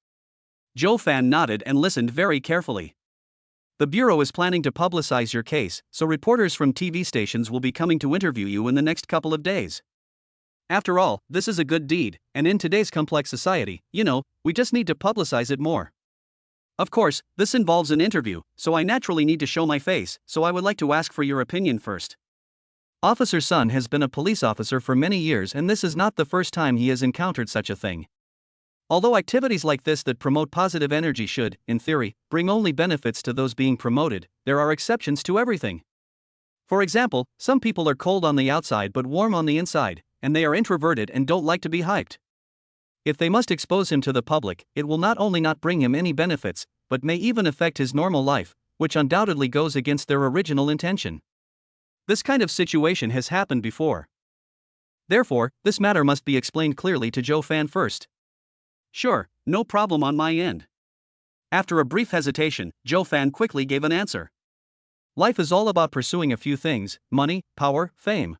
Zhou Fan nodded and listened very carefully. "The Bureau is planning to publicize your case, so reporters from TV stations will be coming to interview you in the next couple of days. After all, this is a good deed, and in today's complex society, we just need to publicize it more. Of course, this involves an interview, so I naturally need to show my face, so I would like to ask for your opinion first." Officer Sun has been a police officer for many years, and this is not the first time he has encountered such a thing. Although activities like this that promote positive energy should, in theory, bring only benefits to those being promoted, there are exceptions to everything. For example, some people are cold on the outside but warm on the inside, and they are introverted and don't like to be hyped. If they must expose him to the public, it will not only not bring him any benefits, but may even affect his normal life, which undoubtedly goes against their original intention. This kind of situation has happened before. Therefore, this matter must be explained clearly to Zhou Fan first. Sure, no problem on my end. After a brief hesitation, Zhou Fan quickly gave an answer. Life is all about pursuing a few things: money, power, fame.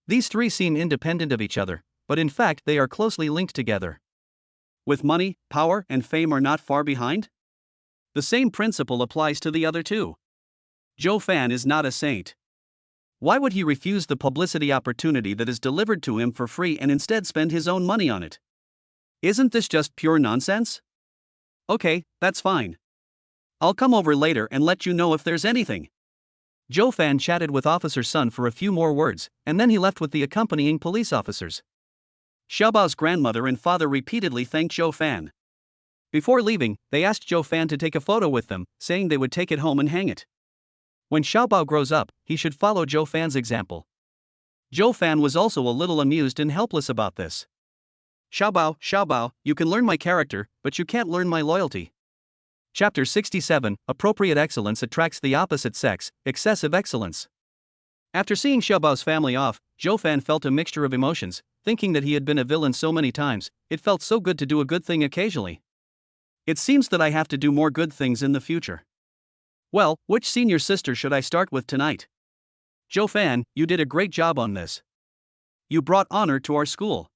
These three seem independent of each other, but in fact they are closely linked together. With money, power, and fame are not far behind? The same principle applies to the other two. Zhou Fan is not a saint. Why would he refuse the publicity opportunity that is delivered to him for free and instead spend his own money on it? Isn't this just pure nonsense? Okay, that's fine. I'll come over later and let you know if there's anything. Zhou Fan chatted with Officer Sun for a few more words, and then he left with the accompanying police officers. Xiaobao's grandmother and father repeatedly thanked Zhou Fan. Before leaving, they asked Zhou Fan to take a photo with them, saying they would take it home and hang it. When Xiaobao grows up, he should follow Zhou Fan's example. Zhou Fan was also a little amused and helpless about this. Xiaobao, you can learn my character, but you can't learn my loyalty. Chapter 67, Appropriate Excellence Attracts the Opposite Sex, Excessive Excellence. After seeing Xiaobao's family off, Zhou Fan felt a mixture of emotions, thinking that he had been a villain so many times. It felt so good to do a good thing occasionally. It seems that I have to do more good things in the future. Well, which senior sister should I start with tonight? Zhou Fan, you did a great job on this. You brought honor to our school.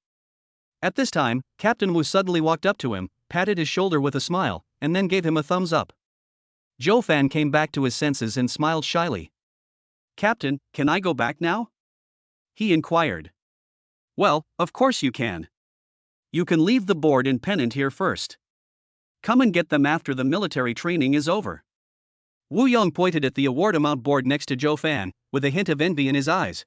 At this time, Captain Wu suddenly walked up to him, patted his shoulder with a smile, and then gave him a thumbs up. Zhou Fan came back to his senses and smiled shyly. Captain, can I go back now? He inquired. Well, of course you can. You can leave the board and pennant here first. Come and get them after the military training is over. Wu Yong pointed at the award amount board next to Zhou Fan, with a hint of envy in his eyes.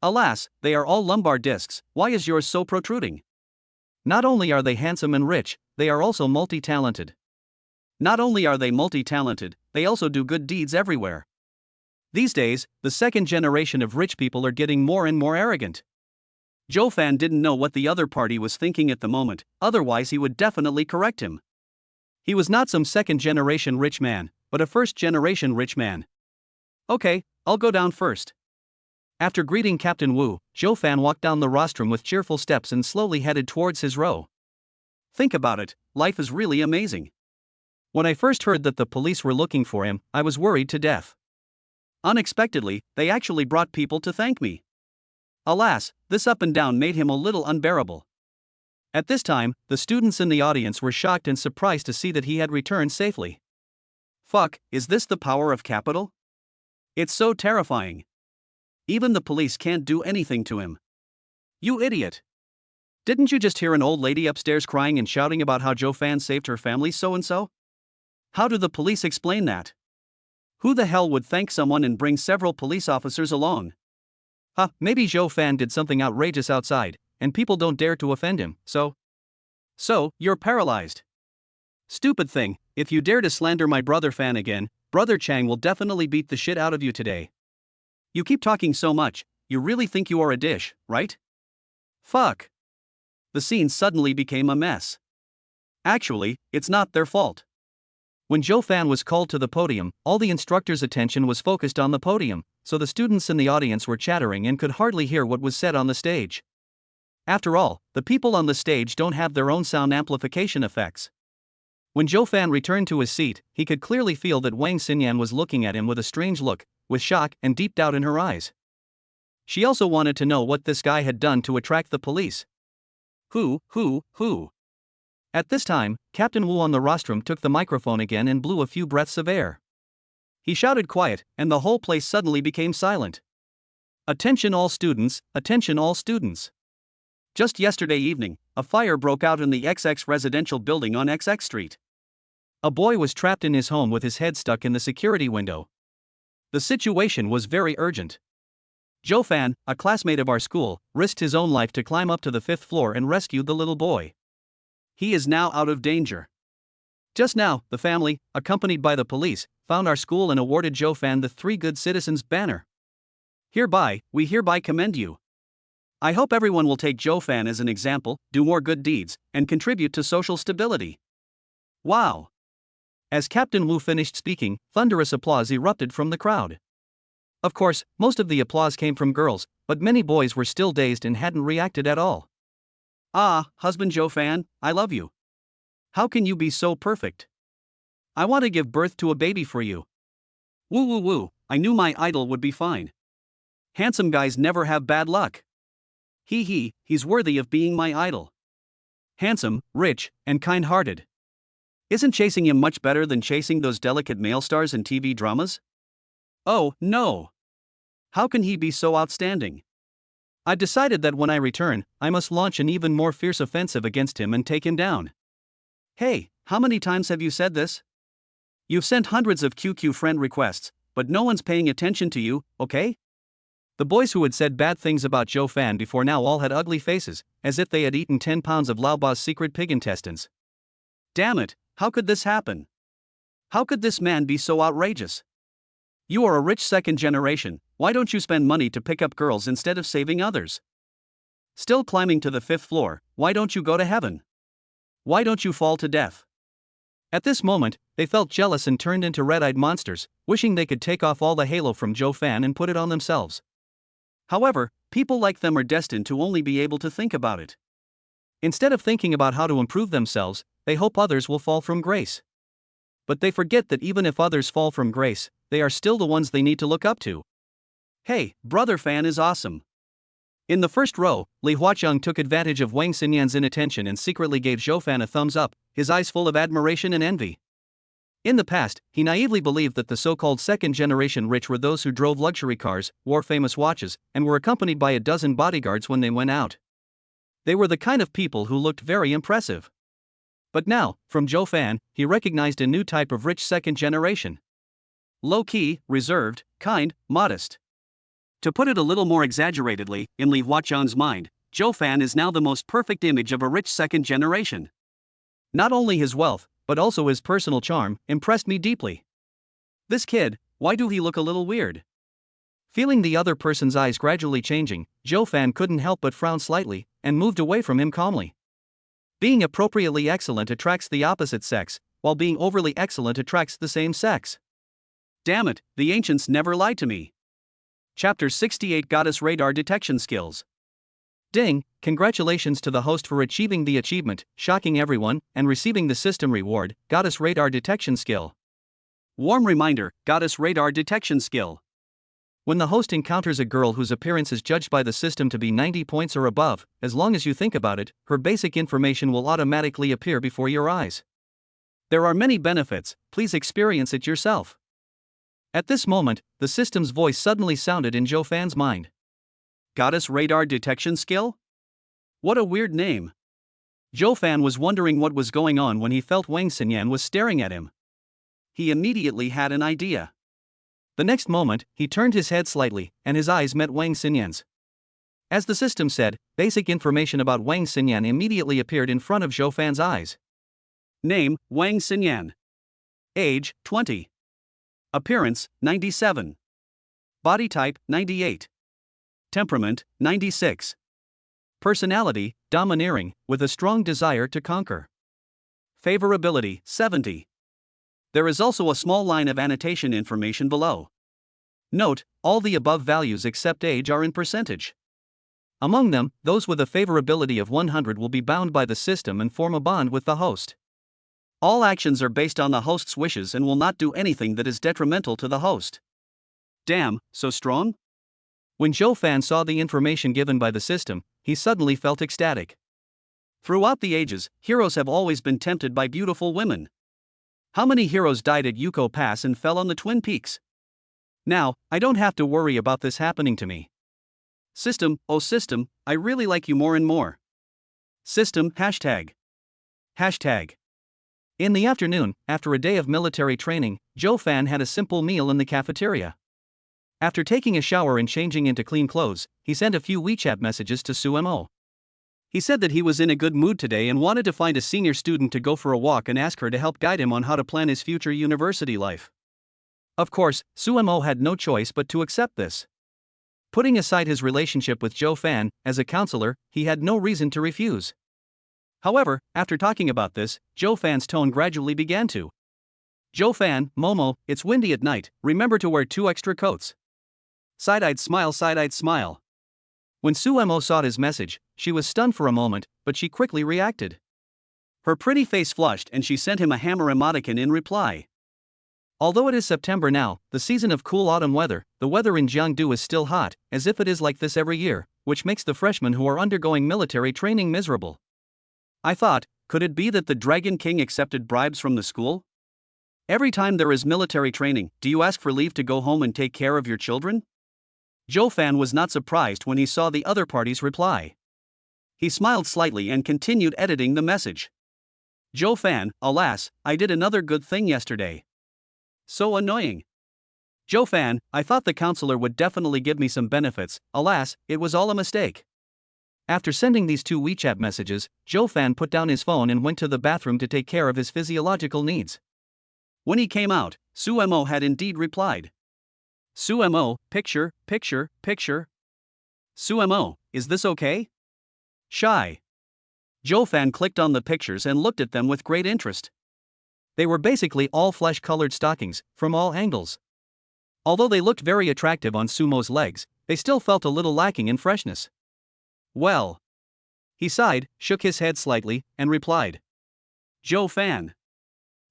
Alas, they are all lumbar discs. Why is yours so protruding? Not only are they handsome and rich, they are also multi-talented. Not only are they multi-talented, they also do good deeds everywhere. These days, the second generation of rich people are getting more and more arrogant. Zhou Fan didn't know what the other party was thinking at the moment, otherwise he would definitely correct him. He was not some second-generation rich man, but a first-generation rich man. Okay, I'll go down first. After greeting Captain Wu, Zhou Fan walked down the rostrum with cheerful steps and slowly headed towards his row. Think about it, life is really amazing. When I first heard that the police were looking for him, I was worried to death. Unexpectedly, they actually brought people to thank me. Alas, this up and down made him a little unbearable. At this time, the students in the audience were shocked and surprised to see that he had returned safely. Fuck, is this the power of capital? It's so terrifying. Even the police can't do anything to him. You idiot. Didn't you just hear an old lady upstairs crying and shouting about how Zhou Fan saved her family so-and-so? How do the police explain that? Who the hell would thank someone and bring several police officers along? Maybe Zhou Fan did something outrageous outside, and people don't dare to offend him, so you're paralyzed. Stupid thing, if you dare to slander my brother Fan again, Brother Chang will definitely beat the shit out of you today. You keep talking so much, you really think you are a dish, right? Fuck. The scene suddenly became a mess. Actually, it's not their fault. When Zhou Fan was called to the podium, all the instructors' attention was focused on the podium, so the students in the audience were chattering and could hardly hear what was said on the stage. After all, the people on the stage don't have their own sound amplification effects. When Zhou Fan returned to his seat, he could clearly feel that Wang Xinyan was looking at him with a strange look, with shock and deep doubt in her eyes. She also wanted to know what this guy had done to attract the police. Who? At this time, Captain Wu on the rostrum took the microphone again and blew a few breaths of air. He shouted quiet, and the whole place suddenly became silent. Attention all students, attention all students. Just yesterday evening, a fire broke out in the XX residential building on XX Street. A boy was trapped in his home with his head stuck in the security window. The situation was very urgent. Zhou Fan, a classmate of our school, risked his own life to climb up to the 5th floor and rescue the little boy. He is now out of danger. Just now, the family, accompanied by the police, found our school and awarded Zhou Fan the 3 Good Citizens banner. We hereby commend you. I hope everyone will take Zhou Fan as an example, do more good deeds, and contribute to social stability. Wow! As Captain Wu finished speaking, thunderous applause erupted from the crowd. Of course, most of the applause came from girls, but many boys were still dazed and hadn't reacted at all. Ah, husband Joe Fan, I love you. How can you be so perfect? I want to give birth to a baby for you. Woo woo woo, I knew my idol would be fine. Handsome guys never have bad luck. He's worthy of being my idol. Handsome, rich, and kind-hearted. Isn't chasing him much better than chasing those delicate male stars in TV dramas? Oh, no. How can he be so outstanding? I decided that when I return, I must launch an even more fierce offensive against him and take him down. Hey, how many times have you said this? You've sent hundreds of QQ friend requests, but no one's paying attention to you, okay? The boys who had said bad things about Joe Fan before now all had ugly faces, as if they had eaten 10 pounds of Lao Ba's secret pig intestines. Damn it, how could this happen? How could this man be so outrageous? You are a rich second generation, why don't you spend money to pick up girls instead of saving others? Still climbing to the 5th floor, why don't you go to heaven? Why don't you fall to death? At this moment, they felt jealous and turned into red-eyed monsters, wishing they could take off all the halo from Joe Fan and put it on themselves. However, people like them are destined to only be able to think about it. Instead of thinking about how to improve themselves, they hope others will fall from grace. But they forget that even if others fall from grace, they are still the ones they need to look up to. Hey, brother Fan is awesome. In the first row, Li Huaqiang took advantage of Wang Xinyan's inattention and secretly gave Zhou Fan a thumbs up, his eyes full of admiration and envy. In the past, he naively believed that the so-called second-generation rich were those who drove luxury cars, wore famous watches, and were accompanied by a dozen bodyguards when they went out. They were the kind of people who looked very impressive. But now, from Zhou Fan, he recognized a new type of rich second generation. Low-key, reserved, kind, modest. To put it a little more exaggeratedly, in Li Huaqiang's mind, Zhou Fan is now the most perfect image of a rich second generation. Not only his wealth, but also his personal charm, impressed me deeply. This kid, why do he look a little weird? Feeling the other person's eyes gradually changing, Zhou Fan couldn't help but frown slightly, and moved away from him calmly. Being appropriately excellent attracts the opposite sex, while being overly excellent attracts the same sex. Damn it, the ancients never lied to me. Chapter 68 Goddess Radar Detection Skills. Ding, congratulations to the host for achieving the achievement, shocking everyone, and receiving the system reward, Goddess Radar Detection Skill. Warm reminder, Goddess Radar Detection Skill. When the host encounters a girl whose appearance is judged by the system to be 90 points or above, as long as you think about it, her basic information will automatically appear before your eyes. There are many benefits, please experience it yourself. At this moment, the system's voice suddenly sounded in Zhou Fan's mind. Goddess Radar Detection Skill? What a weird name. Zhou Fan was wondering what was going on when he felt Wang Xinyan was staring at him. He immediately had an idea. The next moment, he turned his head slightly, and his eyes met Wang Xinyan's. As the system said, basic information about Wang Xinyan immediately appeared in front of Zhou Fan's eyes. Name, Wang Xinyan. Age, 20. Appearance, 97. Body type, 98. Temperament, 96. Personality, domineering, with a strong desire to conquer. Favorability, 70. There is also a small line of annotation information below. Note, all the above values except age are in percentage. Among them, those with a favorability of 100 will be bound by the system and form a bond with the host. All actions are based on the host's wishes and will not do anything that is detrimental to the host. Damn, so strong? When Zhou Fan saw the information given by the system, he suddenly felt ecstatic. Throughout the ages, heroes have always been tempted by beautiful women. How many heroes died at Yuko Pass and fell on the Twin Peaks? Now, I don't have to worry about this happening to me. System, oh system, I really like you more and more. System, hashtag. Hashtag. In the afternoon, after a day of military training, Zhou Fan had a simple meal in the cafeteria. After taking a shower and changing into clean clothes, he sent a few WeChat messages to Su Mo. He said that he was in a good mood today and wanted to find a senior student to go for a walk and ask her to help guide him on how to plan his future university life. Of course, Su Mo had no choice but to accept this. Putting aside his relationship with Zhou Fan, as a counselor, he had no reason to refuse. However, after talking about this, Zhou Fan's tone gradually began to. Zhou Fan, Momo, it's windy at night, remember to wear 2 extra coats. Side-eyed smile, side-eyed smile. When Suemo saw his message, she was stunned for a moment, but she quickly reacted. Her pretty face flushed and she sent him a hammer emoticon in reply. Although it is September now, the season of cool autumn weather, the weather in Jiangdu is still hot, as if it is like this every year, which makes the freshmen who are undergoing military training miserable. I thought, could it be that the Dragon King accepted bribes from the school? Every time there is military training, do you ask for leave to go home and take care of your children? Zhou Fan was not surprised when he saw the other party's reply. He smiled slightly and continued editing the message. Zhou Fan, alas, I did another good thing yesterday. So annoying. Zhou Fan, I thought the counselor would definitely give me some benefits, alas, it was all a mistake. After sending these 2 WeChat messages, Zhou Fan put down his phone and went to the bathroom to take care of his physiological needs. When he came out, Suemo had indeed replied. Suemo, picture, picture, picture. Suemo, is this okay? Shy. Zhou Fan clicked on the pictures and looked at them with great interest. They were basically all flesh-colored stockings, from all angles. Although they looked very attractive on Sumo's legs, they still felt a little lacking in freshness. Well. He sighed, shook his head slightly, and replied. Zhou Fan.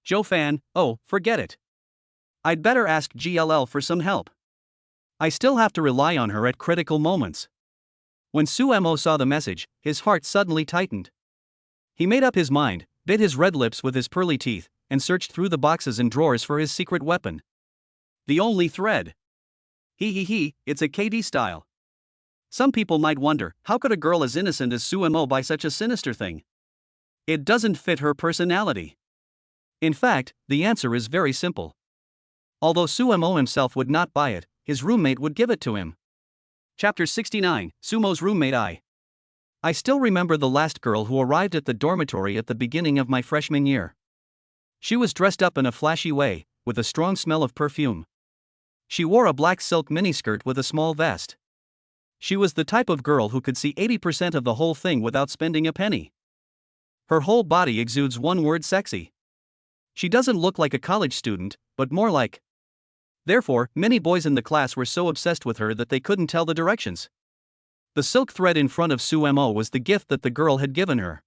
Zhou Fan, oh, forget it. I'd better ask GLL for some help. I still have to rely on her at critical moments. When Suemo saw the message, his heart suddenly tightened. He made up his mind, bit his red lips with his pearly teeth, and searched through the boxes and drawers for his secret weapon. The only thread. It's a KD style. Some people might wonder, how could a girl as innocent as Suemo buy such a sinister thing? It doesn't fit her personality. In fact, the answer is very simple. Although Suemo himself would not buy it, his roommate would give it to him. Chapter 69, Sumo's Roommate. I still remember the last girl who arrived at the dormitory at the beginning of my freshman year. She was dressed up in a flashy way, with a strong smell of perfume. She wore a black silk miniskirt with a small vest. She was the type of girl who could see 80% of the whole thing without spending a penny. Her whole body exudes one word: sexy. She doesn't look like a college student, but more like. Therefore, many boys in the class were so obsessed with her that they couldn't tell the directions. The silk thread in front of Suemo was the gift that the girl had given her.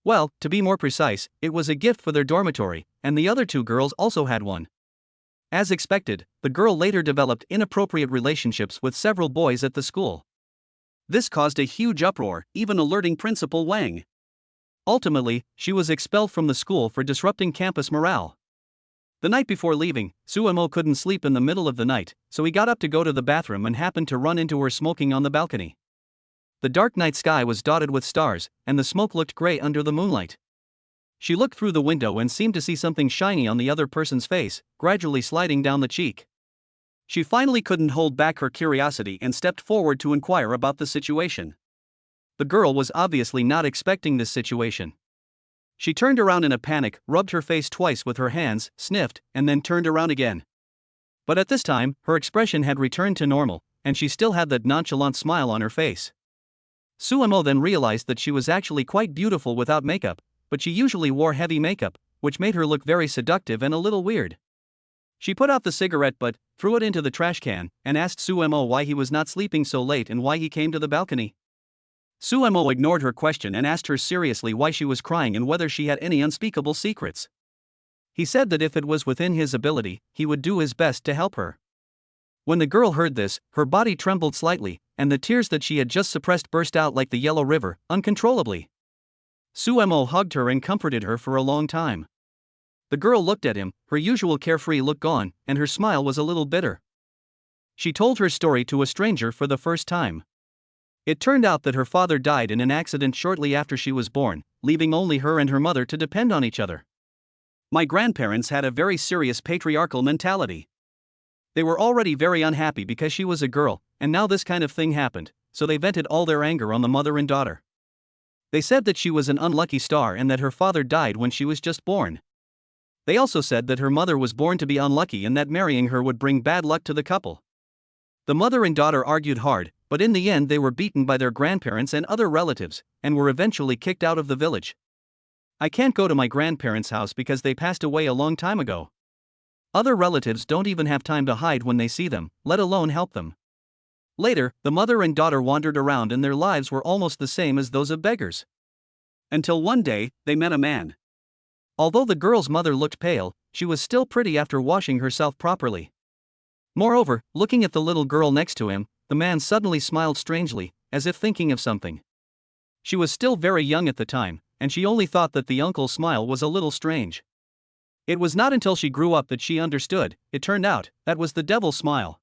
Well, to be more precise, it was a gift for their dormitory, and the other 2 girls also had one. As expected, the girl later developed inappropriate relationships with several boys at the school. This caused a huge uproar, even alerting Principal Wang. Ultimately, she was expelled from the school for disrupting campus morale. The night before leaving, Suemo couldn't sleep in the middle of the night, so he got up to go to the bathroom and happened to run into her smoking on the balcony. The dark night sky was dotted with stars, and the smoke looked gray under the moonlight. She looked through the window and seemed to see something shiny on the other person's face, gradually sliding down the cheek. She finally couldn't hold back her curiosity and stepped forward to inquire about the situation. The girl was obviously not expecting this situation. She turned around in a panic, rubbed her face twice with her hands, sniffed, and then turned around again. But at this time, her expression had returned to normal, and she still had that nonchalant smile on her face. Suemo then realized that she was actually quite beautiful without makeup, but she usually wore heavy makeup, which made her look very seductive and a little weird. She put out the cigarette butt, threw it into the trash can, and asked Suemo why he was not sleeping so late and why he came to the balcony. Suemo ignored her question and asked her seriously why she was crying and whether she had any unspeakable secrets. He said that if it was within his ability, he would do his best to help her. When the girl heard this, her body trembled slightly, and the tears that she had just suppressed burst out like the Yellow River, uncontrollably. Suemo hugged her and comforted her for a long time. The girl looked at him, her usual carefree look gone, and her smile was a little bitter. She told her story to a stranger for the first time. It turned out that her father died in an accident shortly after she was born, leaving only her and her mother to depend on each other. My grandparents had a very serious patriarchal mentality. They were already very unhappy because she was a girl, and now this kind of thing happened, so they vented all their anger on the mother and daughter. They said that she was an unlucky star and that her father died when she was just born. They also said that her mother was born to be unlucky and that marrying her would bring bad luck to the couple. The mother and daughter argued hard, but in the end they were beaten by their grandparents and other relatives, and were eventually kicked out of the village. I can't go to my grandparents' house because they passed away a long time ago. Other relatives don't even have time to hide when they see them, let alone help them. Later, the mother and daughter wandered around and their lives were almost the same as those of beggars. Until one day, they met a man. Although the girl's mother looked pale, she was still pretty after washing herself properly. Moreover, looking at the little girl next to him, the man suddenly smiled strangely, as if thinking of something. She was still very young at the time, and she only thought that the uncle's smile was a little strange. It was not until she grew up that she understood. It turned out, that was the devil's smile.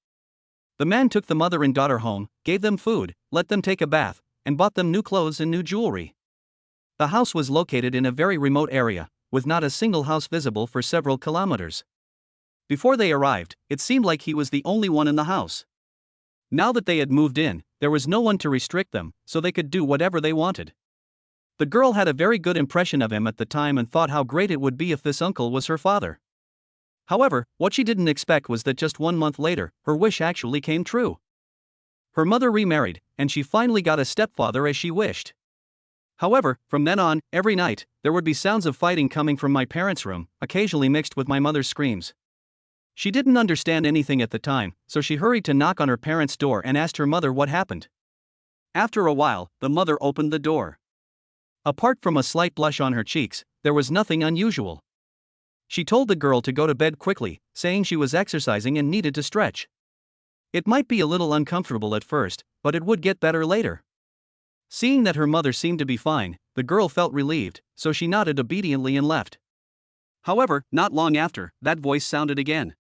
The man took the mother and daughter home, gave them food, let them take a bath, and bought them new clothes and new jewelry. The house was located in a very remote area, with not a single house visible for several kilometers. Before they arrived, it seemed like he was the only one in the house. Now that they had moved in, there was no one to restrict them, so they could do whatever they wanted. The girl had a very good impression of him at the time and thought how great it would be if this uncle was her father. However, what she didn't expect was that just 1 month later, her wish actually came true. Her mother remarried, and she finally got a stepfather as she wished. However, from then on, every night, there would be sounds of fighting coming from my parents' room, occasionally mixed with my mother's screams. She didn't understand anything at the time, so she hurried to knock on her parents' door and asked her mother what happened. After a while, the mother opened the door. Apart from a slight blush on her cheeks, there was nothing unusual. She told the girl to go to bed quickly, saying she was exercising and needed to stretch. It might be a little uncomfortable at first, but it would get better later. Seeing that her mother seemed to be fine, the girl felt relieved, so she nodded obediently and left. However, not long after, that voice sounded again.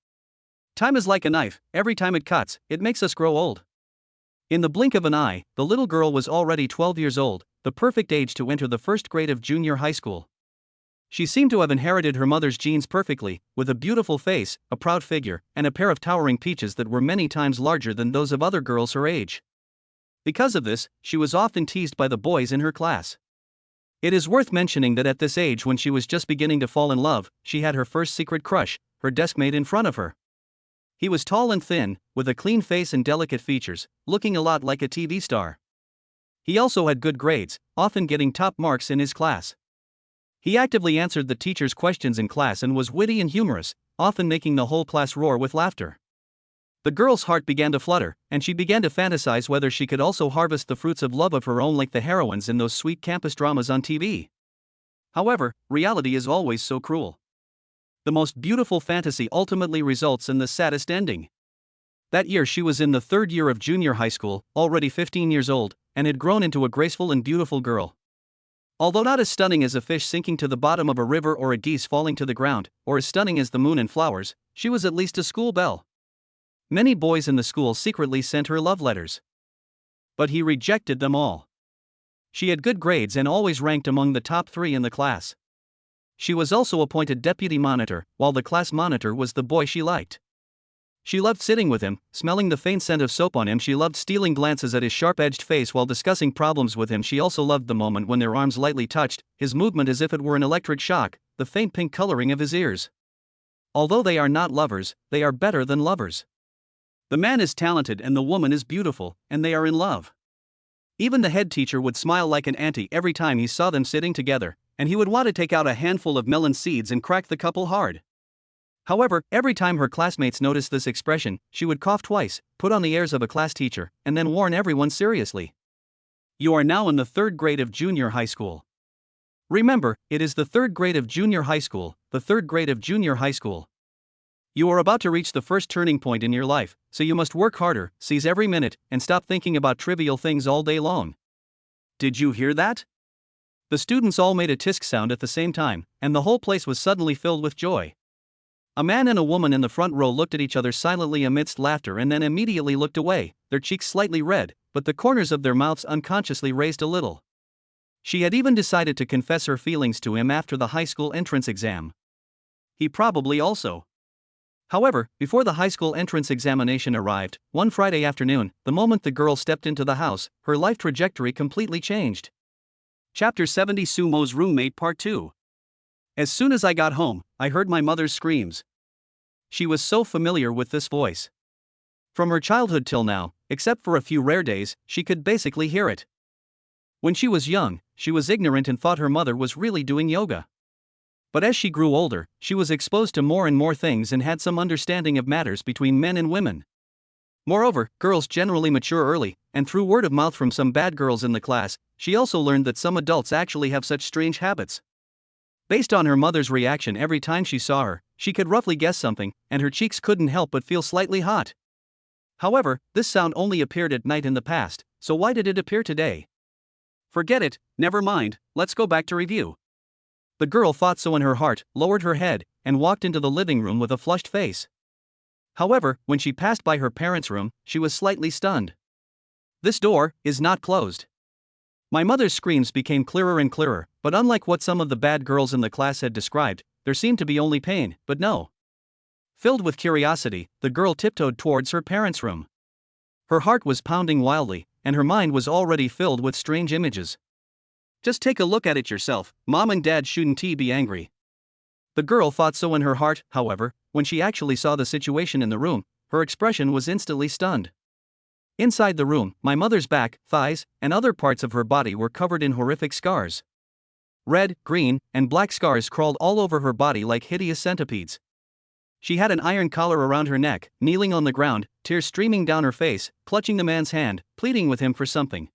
Time is like a knife, every time it cuts, it makes us grow old. In the blink of an eye, the little girl was already 12 years old, the perfect age to enter the first grade of junior high school. She seemed to have inherited her mother's genes perfectly, with a beautiful face, a proud figure, and a pair of towering peaches that were many times larger than those of other girls her age. Because of this, she was often teased by the boys in her class. It is worth mentioning that at this age, when she was just beginning to fall in love, she had her first secret crush, her deskmate in front of her. He was tall and thin, with a clean face and delicate features, looking a lot like a TV star. He also had good grades, often getting top marks in his class. He actively answered the teacher's questions in class and was witty and humorous, often making the whole class roar with laughter. The girl's heart began to flutter, and she began to fantasize whether she could also harvest the fruits of love of her own like the heroines in those sweet campus dramas on TV. However, reality is always so cruel. The most beautiful fantasy ultimately results in the saddest ending. That year she was in the 3rd year of junior high school, already 15 years old, and had grown into a graceful and beautiful girl. Although not as stunning as a fish sinking to the bottom of a river or a geese falling to the ground, or as stunning as the moon and flowers, she was at least a school belle. Many boys in the school secretly sent her love letters. But he rejected them all. She had good grades and always ranked among the top 3 in the class. She was also appointed deputy monitor, while the class monitor was the boy she liked. She loved sitting with him, smelling the faint scent of soap on him. She loved stealing glances at his sharp-edged face while discussing problems with him. She also loved the moment when their arms lightly touched, his movement as if it were an electric shock, the faint pink coloring of his ears. Although they are not lovers, they are better than lovers. The man is talented and the woman is beautiful, and they are in love. Even the head teacher would smile like an auntie every time he saw them sitting together, and he would want to take out a handful of melon seeds and crack the couple hard. However, every time her classmates noticed this expression, she would cough twice, put on the airs of a class teacher, and then warn everyone seriously. You are now in the 3rd grade of junior high school. Remember, it is the 3rd grade of junior high school, the 3rd grade of junior high school. You are about to reach the first turning point in your life, so you must work harder, seize every minute, and stop thinking about trivial things all day long. Did you hear that? The students all made a tisk sound at the same time, and the whole place was suddenly filled with joy. A man and a woman in the front row looked at each other silently amidst laughter and then immediately looked away, their cheeks slightly red, but the corners of their mouths unconsciously raised a little. She had even decided to confess her feelings to him after the high school entrance exam. He probably also. However, before the high school entrance examination arrived, one Friday afternoon, the moment the girl stepped into the house, her life trajectory completely changed. Chapter 70 Sumo's Roommate Part 2. As soon as I got home, I heard my mother's screams. She was so familiar with this voice. From her childhood till now, except for a few rare days, she could basically hear it. When she was young, she was ignorant and thought her mother was really doing yoga. But as she grew older, she was exposed to more and more things and had some understanding of matters between men and women. Moreover, girls generally mature early, and through word of mouth from some bad girls in the class, she also learned that some adults actually have such strange habits. Based on her mother's reaction every time she saw her, she could roughly guess something, and her cheeks couldn't help but feel slightly hot. However, this sound only appeared at night in the past, so why did it appear today? Forget it, never mind, let's go back to review. The girl thought so in her heart, lowered her head, and walked into the living room with a flushed face. However, when she passed by her parents' room, she was slightly stunned. This door is not closed. My mother's screams became clearer and clearer, but unlike what some of the bad girls in the class had described, there seemed to be only pain, but no. Filled with curiosity, the girl tiptoed towards her parents' room. Her heart was pounding wildly, and her mind was already filled with strange images. Just take a look at it yourself, Mom and Dad shouldn't be angry. The girl thought so in her heart, however, when she actually saw the situation in the room, her expression was instantly stunned. Inside the room, my mother's back, thighs, and other parts of her body were covered in horrific scars. Red, green, and black scars crawled all over her body like hideous centipedes. She had an iron collar around her neck, kneeling on the ground, tears streaming down her face, clutching the man's hand, pleading with him for something.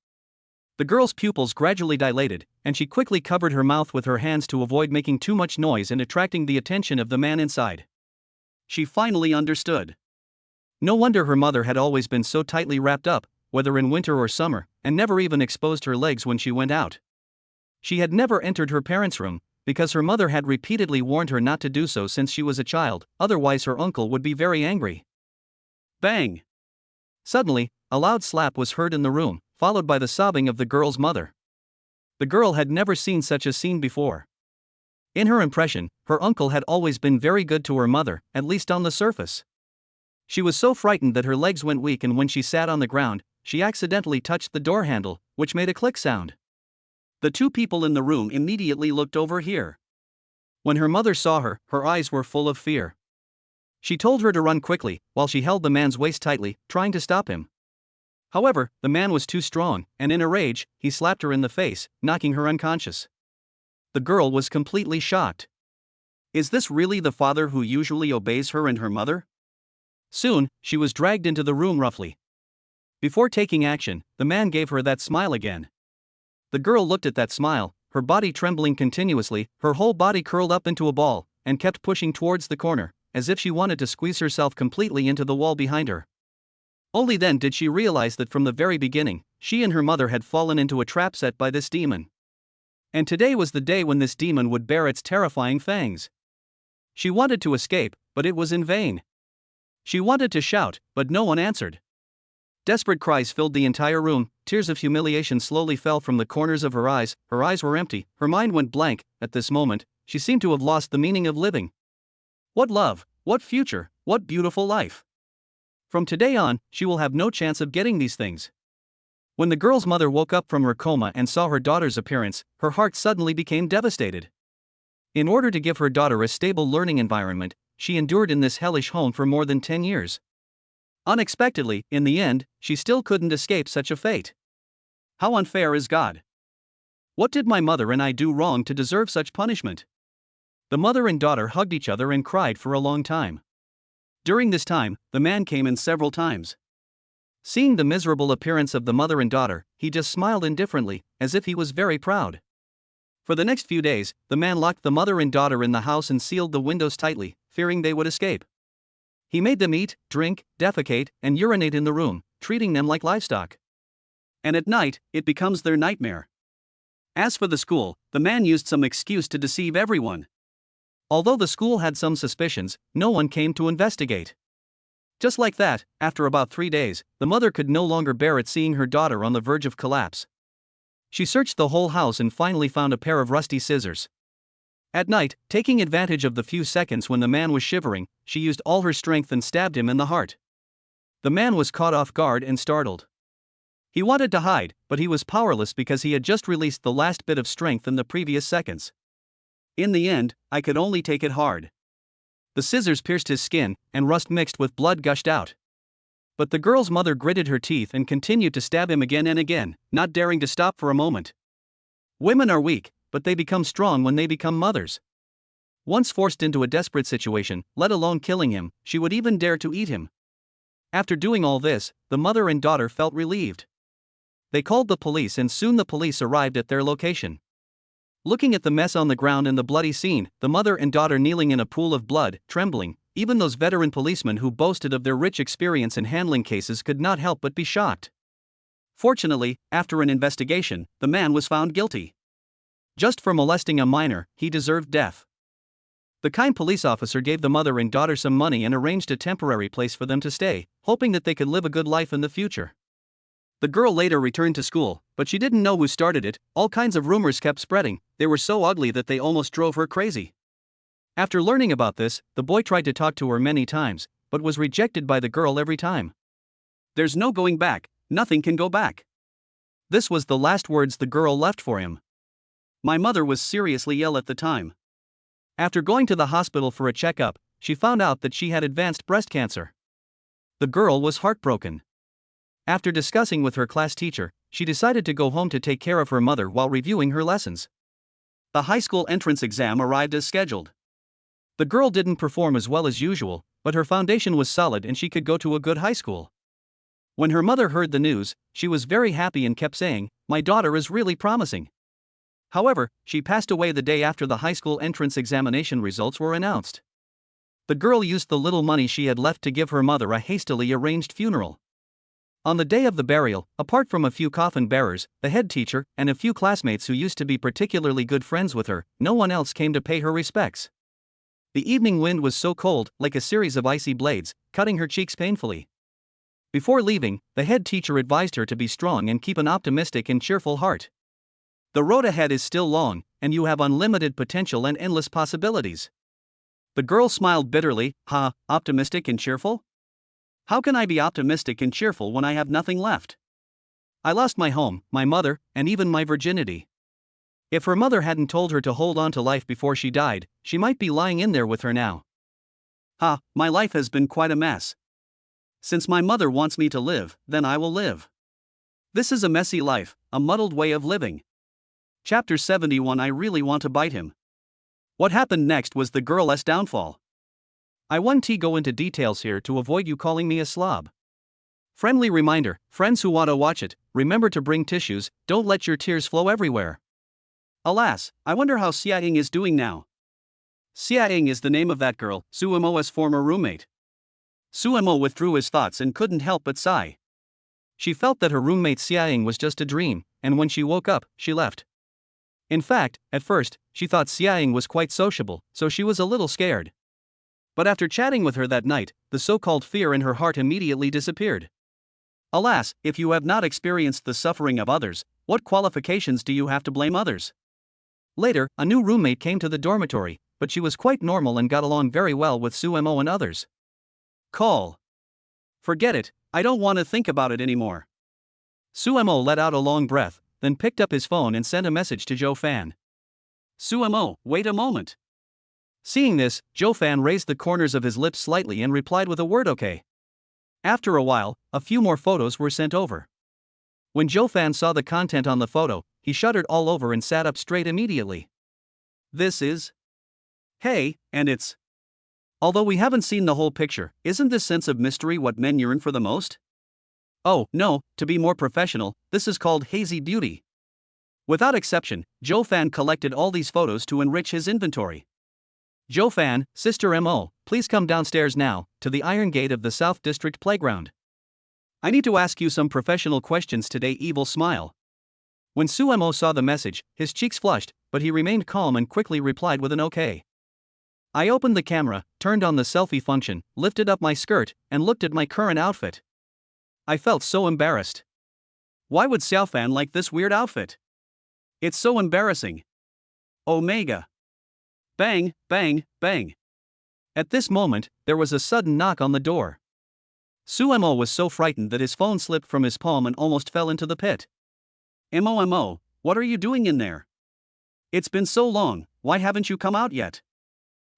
The girl's pupils gradually dilated, and she quickly covered her mouth with her hands to avoid making too much noise and attracting the attention of the man inside. She finally understood. No wonder her mother had always been so tightly wrapped up, whether in winter or summer, and never even exposed her legs when she went out. She had never entered her parents' room, because her mother had repeatedly warned her not to do so since she was a child, otherwise her uncle would be very angry. Bang! Suddenly, a loud slap was heard in the room, followed by the sobbing of the girl's mother. The girl had never seen such a scene before. In her impression, her uncle had always been very good to her mother, at least on the surface. She was so frightened that her legs went weak, and when she sat on the ground, she accidentally touched the door handle, which made a click sound. The two people in the room immediately looked over here. When her mother saw her, her eyes were full of fear. She told her to run quickly, while she held the man's waist tightly, trying to stop him. However, the man was too strong, and in a rage, he slapped her in the face, knocking her unconscious. The girl was completely shocked. Is this really the father who usually obeys her and her mother? Soon, she was dragged into the room roughly. Before taking action, the man gave her that smile again. The girl looked at that smile, her body trembling continuously, her whole body curled up into a ball, and kept pushing towards the corner, as if she wanted to squeeze herself completely into the wall behind her. Only then did she realize that from the very beginning, she and her mother had fallen into a trap set by this demon. And today was the day when this demon would bare its terrifying fangs. She wanted to escape, but it was in vain. She wanted to shout, but no one answered. Desperate cries filled the entire room, tears of humiliation slowly fell from the corners of her eyes were empty, her mind went blank. At this moment, she seemed to have lost the meaning of living. What love, what future, what beautiful life. From today on, she will have no chance of getting these things. When the girl's mother woke up from her coma and saw her daughter's appearance, her heart suddenly became devastated. In order to give her daughter a stable learning environment, she endured in this hellish home for more than 10 years. Unexpectedly, in the end, she still couldn't escape such a fate. How unfair is God? What did my mother and I do wrong to deserve such punishment? The mother and daughter hugged each other and cried for a long time. During this time, the man came in several times. Seeing the miserable appearance of the mother and daughter, he just smiled indifferently, as if he was very proud. For the next few days, the man locked the mother and daughter in the house and sealed the windows tightly, fearing they would escape. He made them eat, drink, defecate, and urinate in the room, treating them like livestock. And at night, it becomes their nightmare. As for the school, the man used some excuse to deceive everyone. Although the school had some suspicions, no one came to investigate. Just like that, after about 3 days, the mother could no longer bear it seeing her daughter on the verge of collapse. She searched the whole house and finally found a pair of rusty scissors. At night, taking advantage of the few seconds when the man was shivering, she used all her strength and stabbed him in the heart. The man was caught off guard and startled. He wanted to hide, but he was powerless because he had just released the last bit of strength in the previous seconds. In the end, I could only take it hard. The scissors pierced his skin, and rust mixed with blood gushed out. But the girl's mother gritted her teeth and continued to stab him again and again, not daring to stop for a moment. Women are weak, but they become strong when they become mothers. Once forced into a desperate situation, let alone killing him, she would even dare to eat him. After doing all this, the mother and daughter felt relieved. They called the police and soon the police arrived at their location. Looking at the mess on the ground and the bloody scene, the mother and daughter kneeling in a pool of blood, trembling, even those veteran policemen who boasted of their rich experience in handling cases could not help but be shocked. Fortunately, after an investigation, the man was found guilty. Just for molesting a minor, he deserved death. The kind police officer gave the mother and daughter some money and arranged a temporary place for them to stay, hoping that they could live a good life in the future. The girl later returned to school, but she didn't know who started it. All kinds of rumors kept spreading. They were so ugly that they almost drove her crazy. After learning about this, the boy tried to talk to her many times, but was rejected by the girl every time. "There's no going back, nothing can go back." This was the last words the girl left for him. My mother was seriously ill at the time. After going to the hospital for a checkup, she found out that she had advanced breast cancer. The girl was heartbroken. After discussing with her class teacher, she decided to go home to take care of her mother while reviewing her lessons. The high school entrance exam arrived as scheduled. The girl didn't perform as well as usual, but her foundation was solid and she could go to a good high school. When her mother heard the news, she was very happy and kept saying, "My daughter is really promising." However, she passed away the day after the high school entrance examination results were announced. The girl used the little money she had left to give her mother a hastily arranged funeral. On the day of the burial, apart from a few coffin bearers, the head teacher, and a few classmates who used to be particularly good friends with her, no one else came to pay her respects. The evening wind was so cold, like a series of icy blades, cutting her cheeks painfully. Before leaving, the head teacher advised her to be strong and keep an optimistic and cheerful heart. The road ahead is still long, and you have unlimited potential and endless possibilities. The girl smiled bitterly. Optimistic and cheerful? How can I be optimistic and cheerful when I have nothing left? I lost my home, my mother, and even my virginity. If her mother hadn't told her to hold on to life before she died, she might be lying in there with her now. My life has been quite a mess. Since my mother wants me to live, then I will live. This is a messy life, a muddled way of living. Chapter 71. I really want to bite him. What happened next was the girl's downfall. I won't go into details here to avoid you calling me a slob. Friendly reminder, friends who want to watch it, remember to bring tissues, don't let your tears flow everywhere. Alas, I wonder how Xiaoying is doing now. Xiaoying is the name of that girl, Suemo's former roommate. Suemo withdrew his thoughts and couldn't help but sigh. She felt that her roommate Xiaoying was just a dream, and when she woke up, she left. In fact, at first, she thought Xiaoying was quite sociable, so she was a little scared. But after chatting with her that night, the so-called fear in her heart immediately disappeared. Alas, if you have not experienced the suffering of others, what qualifications do you have to blame others? Later, a new roommate came to the dormitory, but she was quite normal and got along very well with Suemo and others. Call. Forget it, I don't want to think about it anymore. Suemo let out a long breath, then picked up his phone and sent a message to Zhou Fan. Suemo, wait a moment. Seeing this, Zhou Fan raised the corners of his lips slightly and replied with a word okay. After a while, a few more photos were sent over. When Zhou Fan saw the content on the photo, he shuddered all over and sat up straight immediately. This is? Hey, and it's? Although we haven't seen the whole picture, isn't this sense of mystery what men yearn for the most? Oh, no, to be more professional, this is called hazy beauty. Without exception, Zhou Fan collected all these photos to enrich his inventory. Zhou Fan, Sister Mo, please come downstairs now, to the iron gate of the South District Playground. I need to ask you some professional questions today. Evil smile. When Suemo saw the message, his cheeks flushed, but he remained calm and quickly replied with an okay. I opened the camera, turned on the selfie function, lifted up my skirt, and looked at my current outfit. I felt so embarrassed. Why would Xiao Fan like this weird outfit? It's so embarrassing. Omega. Bang, bang, bang. At this moment, there was a sudden knock on the door. Suemo was so frightened that his phone slipped from his palm and almost fell into the pit. Mo, what are you doing in there? It's been so long, why haven't you come out yet?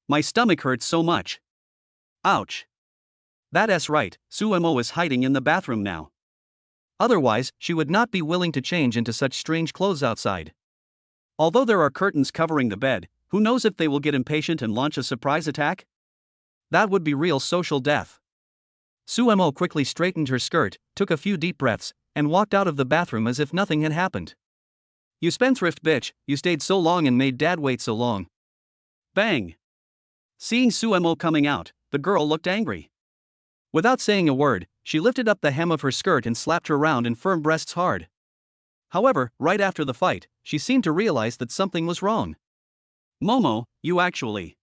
My stomach hurts so much. Ouch. That's right, Suemo is hiding in the bathroom now. Otherwise, she would not be willing to change into such strange clothes outside. Although there are curtains covering the bed, who knows if they will get impatient and launch a surprise attack? That would be real social death. Suemo quickly straightened her skirt, took a few deep breaths, and walked out of the bathroom as if nothing had happened. You spendthrift bitch, you stayed so long and made dad wait so long. Bang! Seeing Suemo coming out, the girl looked angry. Without saying a word, she lifted up the hem of her skirt and slapped her round and firm breasts hard. However, right after the fight, she seemed to realize that something was wrong. Momo, you actually.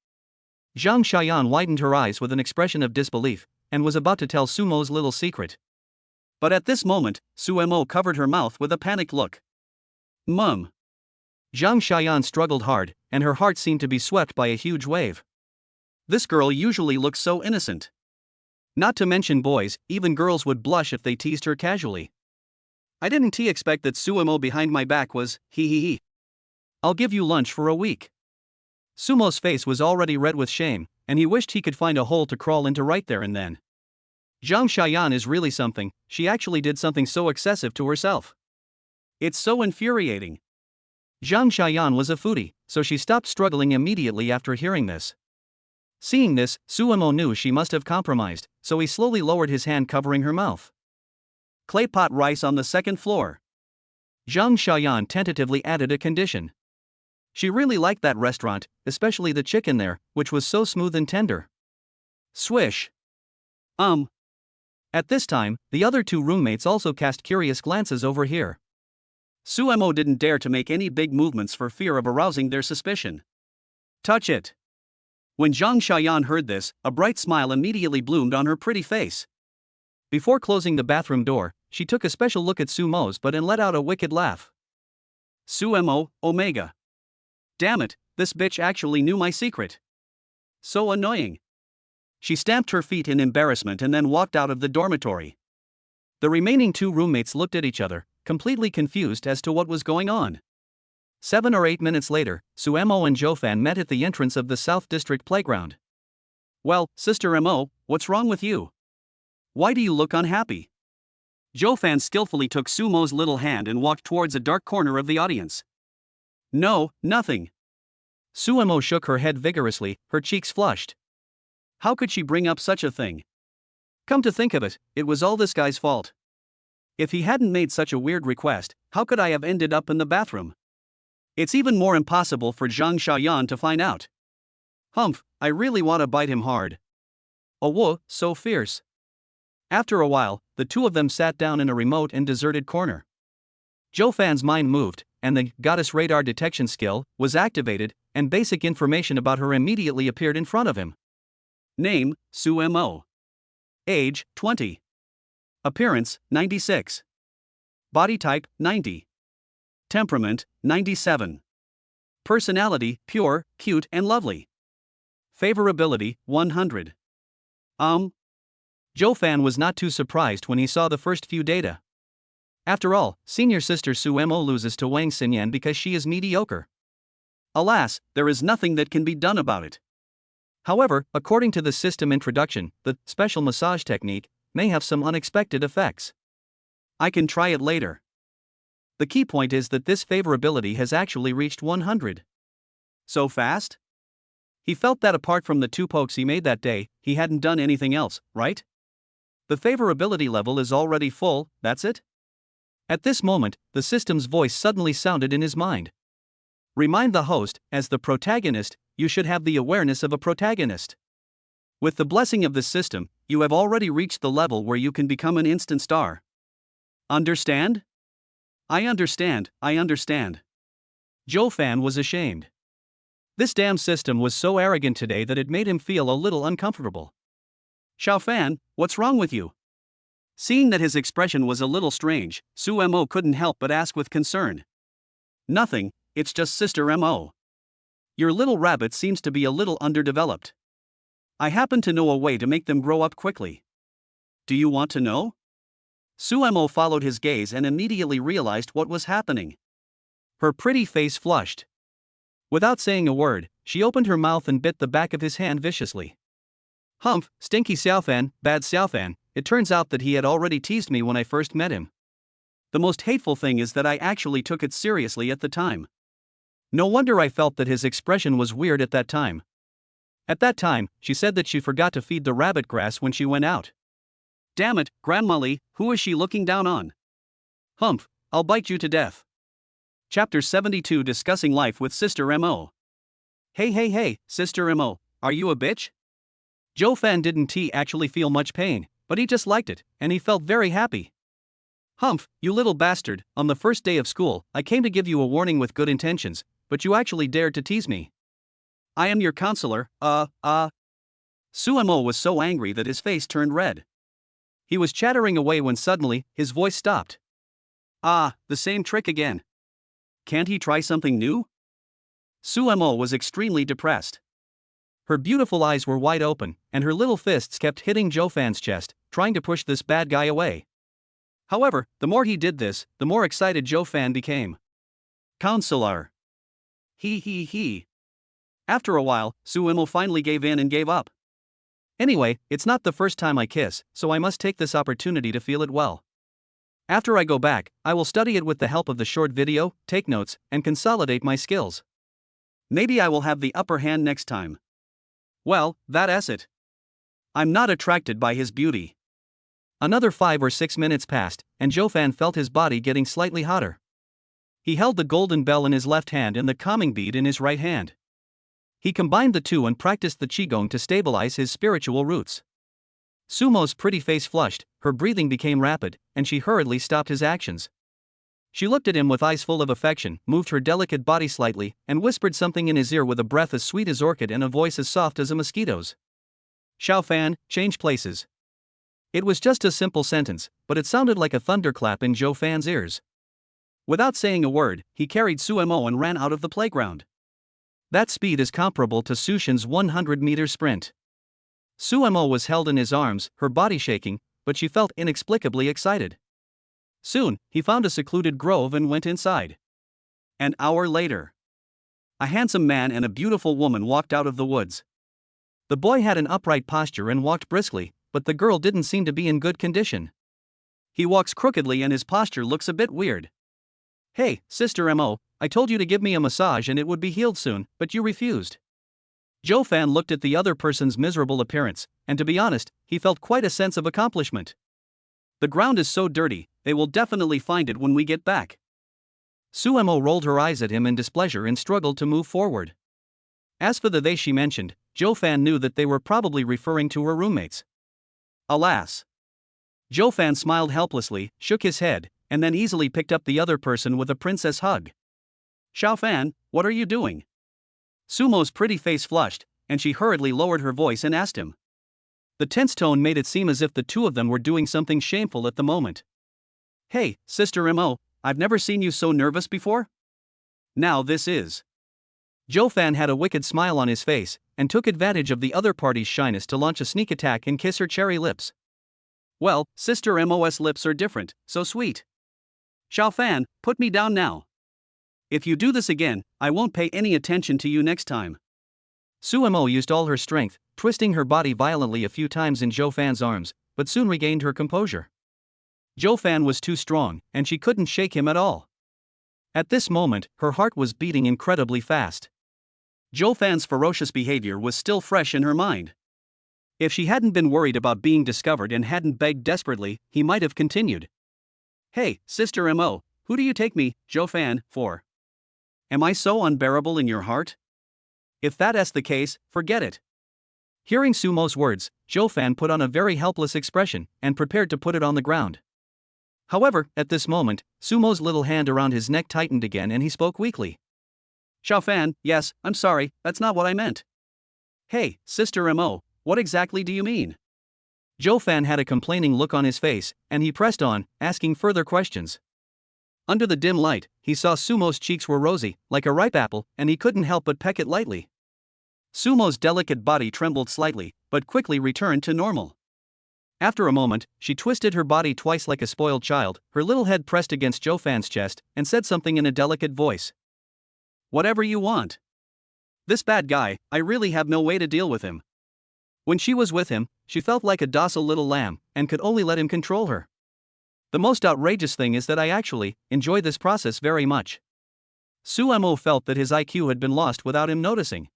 Zhang Xiaoyan widened her eyes with an expression of disbelief, and was about to tell Sumo's little secret. But at this moment, Suemo covered her mouth with a panicked look. Mum. Zhang Xiaoyan struggled hard, and her heart seemed to be swept by a huge wave. This girl usually looks so innocent. Not to mention boys, even girls would blush if they teased her casually. I didn't expect that Suemo behind my back was, hee. I'll give you lunch for a week. Sumo's face was already red with shame, and he wished he could find a hole to crawl into right there and then. Zhang Xiaoyan is really something, she actually did something so excessive to herself. It's so infuriating. Zhang Xiaoyan was a foodie, so she stopped struggling immediately after hearing this. Seeing this, Suemo knew she must have compromised, so he slowly lowered his hand covering her mouth. Clay pot rice on the second floor. Zhang Xiaoyan tentatively added a condition. She really liked that restaurant, especially the chicken there, which was so smooth and tender. Swish. At this time, the other two roommates also cast curious glances over here. Suemo didn't dare to make any big movements for fear of arousing their suspicion. Touch it. When Zhang Xiaoyan heard this, a bright smile immediately bloomed on her pretty face. Before closing the bathroom door, she took a special look at Sumo's butt and let out a wicked laugh. Suemo, Omega. Damn it, this bitch actually knew my secret. So annoying. She stamped her feet in embarrassment and then walked out of the dormitory. The remaining two roommates looked at each other, completely confused as to what was going on. 7 or 8 minutes later, Suemo and Zhofan met at the entrance of the South District playground. Well, Sister Mo, what's wrong with you? Why do you look unhappy? Zhofan skillfully took Sumo's little hand and walked towards a dark corner of the audience. No, nothing. Suemo shook her head vigorously, her cheeks flushed. How could she bring up such a thing? Come to think of it, it was all this guy's fault. If he hadn't made such a weird request, how could I have ended up in the bathroom? It's even more impossible for Zhang Xiaoyan to find out. Humph, I really want to bite him hard. Oh whoa, so fierce. After a while, the two of them sat down in a remote and deserted corner. Zhofan's mind moved, and the goddess radar detection skill was activated, and basic information about her immediately appeared in front of him. Name, Suemo. Age, 20. Appearance, 96. Body type, 90. Temperament, 97. Personality, pure, cute and lovely. Favorability, 100. Zhofan was not too surprised when he saw the first few data. After all, senior sister Suemo loses to Wang Xinyan because she is mediocre. Alas, there is nothing that can be done about it. However, according to the system introduction, the special massage technique may have some unexpected effects. I can try it later. The key point is that this favorability has actually reached 100. So fast? He felt that apart from the 2 pokes he made that day, he hadn't done anything else, right? The favorability level is already full, that's it? At this moment, the system's voice suddenly sounded in his mind. Remind the host, as the protagonist, you should have the awareness of a protagonist. With the blessing of the system, you have already reached the level where you can become an instant star. Understand? I understand. Zhofan was ashamed. This damn system was so arrogant today that it made him feel a little uncomfortable. Xiaofan, what's wrong with you? Seeing that his expression was a little strange, Suemo couldn't help but ask with concern. Nothing, it's just Sister Mo. Your little rabbit seems to be a little underdeveloped. I happen to know a way to make them grow up quickly. Do you want to know? Suemo followed his gaze and immediately realized what was happening. Her pretty face flushed. Without saying a word, she opened her mouth and bit the back of his hand viciously. Humph, stinky Xiaofan, bad Xiaofan, it turns out that he had already teased me when I first met him. The most hateful thing is that I actually took it seriously at the time. No wonder I felt that his expression was weird at that time. At that time, she said that she forgot to feed the rabbit grass when she went out. Damn it, Grandma Lee, who is she looking down on? Humph, I'll bite you to death. Chapter 72 Discussing Life with Sister M.O. Hey, Sister M.O., are you a bitch? Joe Fan didn't actually feel much pain, but he just liked it, and he felt very happy. Humph, you little bastard, on the first day of school, I came to give you a warning with good intentions, but you actually dared to tease me. I am your counselor, Suemo was so angry that his face turned red. He was chattering away when suddenly, his voice stopped. The same trick again. Can't he try something new? Suemo was extremely depressed. Her beautiful eyes were wide open, and her little fists kept hitting Joe Fan's chest, trying to push this bad guy away. However, the more he did this, the more excited Joe Fan became. Counselor. He. After a while, Suemo finally gave in and gave up. Anyway, it's not the first time I kiss, so I must take this opportunity to feel it well. After I go back, I will study it with the help of the short video, take notes, and consolidate my skills. Maybe I will have the upper hand next time. Well, that's it. I'm not attracted by his beauty. Another 5 or 6 minutes passed, and Joe Fan felt his body getting slightly hotter. He held the golden bell in his left hand and the calming bead in his right hand. He combined the two and practiced the qigong to stabilize his spiritual roots. Sumo's pretty face flushed, her breathing became rapid, and she hurriedly stopped his actions. She looked at him with eyes full of affection, moved her delicate body slightly, and whispered something in his ear with a breath as sweet as orchid and a voice as soft as a mosquito's. Xiao Fan, change places. It was just a simple sentence, but it sounded like a thunderclap in Joe Fan's ears. Without saying a word, he carried Suemo and ran out of the playground. That speed is comparable to Sushin's 100-meter sprint. Suemo was held in his arms, her body shaking, but she felt inexplicably excited. Soon, he found a secluded grove and went inside. An hour later, a handsome man and a beautiful woman walked out of the woods. The boy had an upright posture and walked briskly, but the girl didn't seem to be in good condition. He walks crookedly and his posture looks a bit weird. Hey, Sister M.O., I told you to give me a massage and it would be healed soon, but you refused. Joe Fan looked at the other person's miserable appearance, and to be honest, he felt quite a sense of accomplishment. The ground is so dirty, they will definitely find it when we get back. Suemo rolled her eyes at him in displeasure and struggled to move forward. As for the they she mentioned, Joe Fan knew that they were probably referring to her roommates. Alas. Joe Fan smiled helplessly, shook his head, and then easily picked up the other person with a princess hug. Xiao Fan, what are you doing? Sumo's pretty face flushed, and she hurriedly lowered her voice and asked him. The tense tone made it seem as if the two of them were doing something shameful at the moment. Hey, Sister M.O., I've never seen you so nervous before. Now this is. Joe Fan had a wicked smile on his face, and took advantage of the other party's shyness to launch a sneak attack and kiss her cherry lips. Well, Sister M.O.'s lips are different, so sweet. Xiao Fan, put me down now. If you do this again, I won't pay any attention to you next time. Suemo used all her strength, twisting her body violently a few times in Joe Fan's arms, but soon regained her composure. Joe Fan was too strong, and she couldn't shake him at all. At this moment, her heart was beating incredibly fast. Joe Fan's ferocious behavior was still fresh in her mind. If she hadn't been worried about being discovered and hadn't begged desperately, he might have continued. Hey, Sister M.O., who do you take me, Joe Fan, for? Am I so unbearable in your heart? If that's the case, forget it. Hearing Sumo's words, Joe Fan put on a very helpless expression and prepared to put it on the ground. However, at this moment, Sumo's little hand around his neck tightened again and he spoke weakly. Xiao Fan, yes, I'm sorry, that's not what I meant. Hey, Sister M.O., what exactly do you mean? Joe Fan had a complaining look on his face, and he pressed on, asking further questions. Under the dim light, he saw Sumo's cheeks were rosy, like a ripe apple, and he couldn't help but peck it lightly. Sumo's delicate body trembled slightly, but quickly returned to normal. After a moment, she twisted her body twice like a spoiled child, her little head pressed against Joe Fan's chest, and said something in a delicate voice. Whatever you want. This bad guy, I really have no way to deal with him. When she was with him, she felt like a docile little lamb, and could only let him control her. The most outrageous thing is that I actually enjoy this process very much. Suemo felt that his IQ had been lost without him noticing.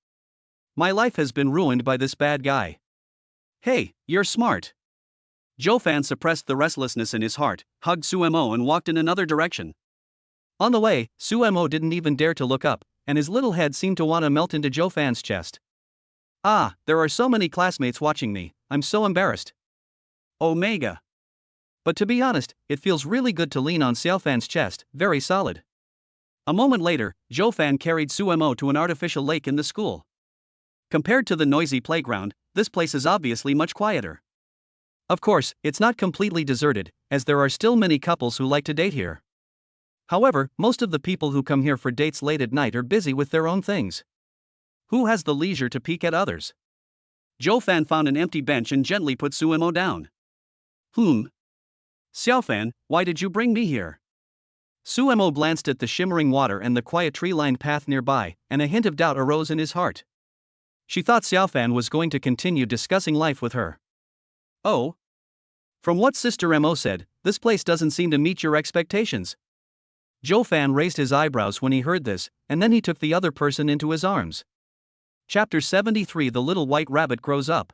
My life has been ruined by this bad guy. Hey, you're smart. Zhou Fan suppressed the restlessness in his heart, hugged Sumo and walked in another direction. On the way, Sumo didn't even dare to look up, and his little head seemed to want to melt into Zhou Fan's chest. Ah, there are so many classmates watching me, I'm so embarrassed. Omega. But to be honest, it feels really good to lean on Xiao Fan's chest, very solid. A moment later, Zhou Fan carried Sumo to an artificial lake in the school. Compared to the noisy playground, this place is obviously much quieter. Of course, it's not completely deserted, as there are still many couples who like to date here. However, most of the people who come here for dates late at night are busy with their own things. Who has the leisure to peek at others? Zhou Fan found an empty bench and gently put Sumo down. Xiao Fan, why did you bring me here? Sumo glanced at the shimmering water and the quiet tree-lined path nearby, and a hint of doubt arose in his heart. She thought Xiao Fan was going to continue discussing life with her. Oh? From what Sister Mo said, this place doesn't seem to meet your expectations. Zhou Fan raised his eyebrows when he heard this, and then he took the other person into his arms. Chapter 73 The Little White Rabbit Grows Up.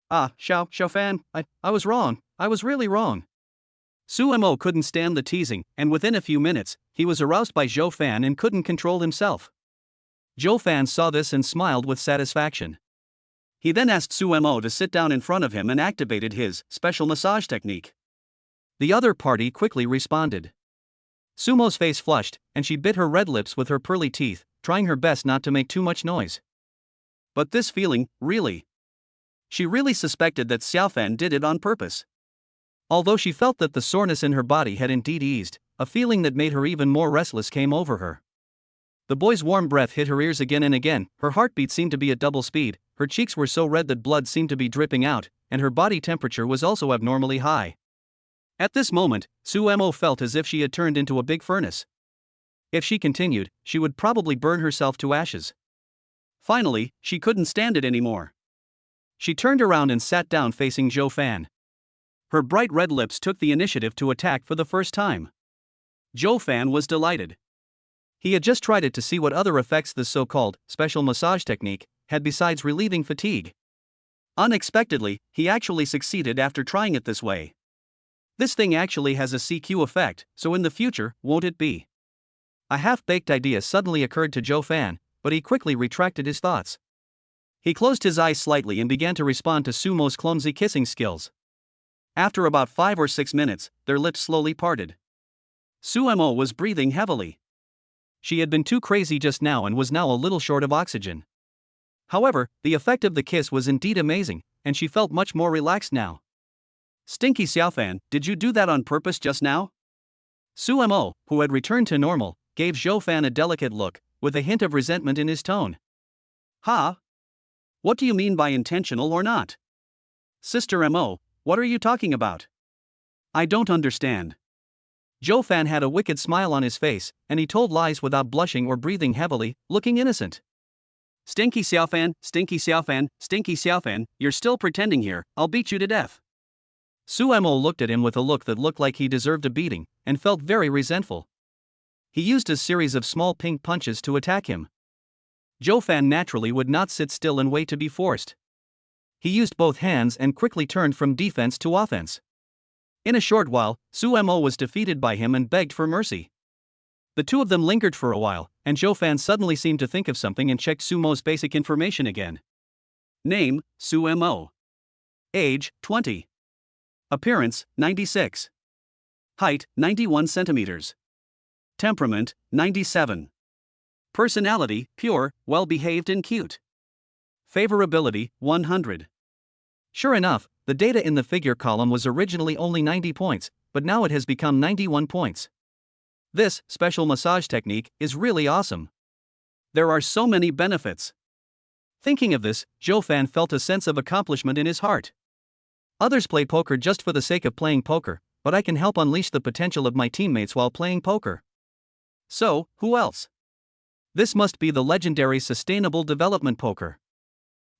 Ah, Xiao Fan, I was wrong, I was really wrong. Sumo couldn't stand the teasing, and within a few minutes, he was aroused by Zhou Fan and couldn't control himself. Zhou Fan saw this and smiled with satisfaction. He then asked Sumo to sit down in front of him and activated his special massage technique. The other party quickly responded. Sumo's face flushed, and she bit her red lips with her pearly teeth, trying her best not to make too much noise. But this feeling, really? She really suspected that Xiao Fan did it on purpose. Although she felt that the soreness in her body had indeed eased, a feeling that made her even more restless came over her. The boy's warm breath hit her ears again and again, her heartbeat seemed to be at double speed, her cheeks were so red that blood seemed to be dripping out, and her body temperature was also abnormally high. At this moment, Sumo felt as if she had turned into a big furnace. If she continued, she would probably burn herself to ashes. Finally, she couldn't stand it anymore. She turned around and sat down facing Zhou Fan. Her bright red lips took the initiative to attack for the first time. Zhou Fan was delighted. He had just tried it to see what other effects this so-called special massage technique had besides relieving fatigue. Unexpectedly, he actually succeeded after trying it this way. This thing actually has a CQ effect, so in the future, won't it be? A half-baked idea suddenly occurred to Zhou Fan, but he quickly retracted his thoughts. He closed his eyes slightly and began to respond to Sumo's clumsy kissing skills. After about 5 or 6 minutes, their lips slowly parted. Sumo was breathing heavily. She had been too crazy just now and was now a little short of oxygen. However, the effect of the kiss was indeed amazing, and she felt much more relaxed now. Stinky Xiao Fan, did you do that on purpose just now? Sumo, who had returned to normal, gave Zhou Fan a delicate look, with a hint of resentment in his tone. Ha? What do you mean by intentional or not? Sister Mo, what are you talking about? I don't understand. Zhou Fan had a wicked smile on his face, and he told lies without blushing or breathing heavily, looking innocent. Stinky Xiao Fan, Stinky Xiao Fan, Stinky Xiao Fan, you're still pretending here, I'll beat you to death. Sumo looked at him with a look that looked like he deserved a beating, and felt very resentful. He used a series of small pink punches to attack him. Zhou Fan naturally would not sit still and wait to be forced. He used both hands and quickly turned from defense to offense. In a short while, Sumo was defeated by him and begged for mercy. The two of them lingered for a while, and Zhou Fan suddenly seemed to think of something and checked Sumo's basic information again. Name, Sumo. Age, 20. Appearance, 96. Height, 91 centimeters. Temperament, 97. Personality, pure, well-behaved and cute. Favorability, 100. Sure enough, the data in the figure column was originally only 90 points, but now it has become 91 points. This special massage technique is really awesome. There are so many benefits. Thinking of this, Zhou Fan felt a sense of accomplishment in his heart. Others play poker just for the sake of playing poker, but I can help unleash the potential of my teammates while playing poker. So, who else? This must be the legendary Sustainable Development Poker.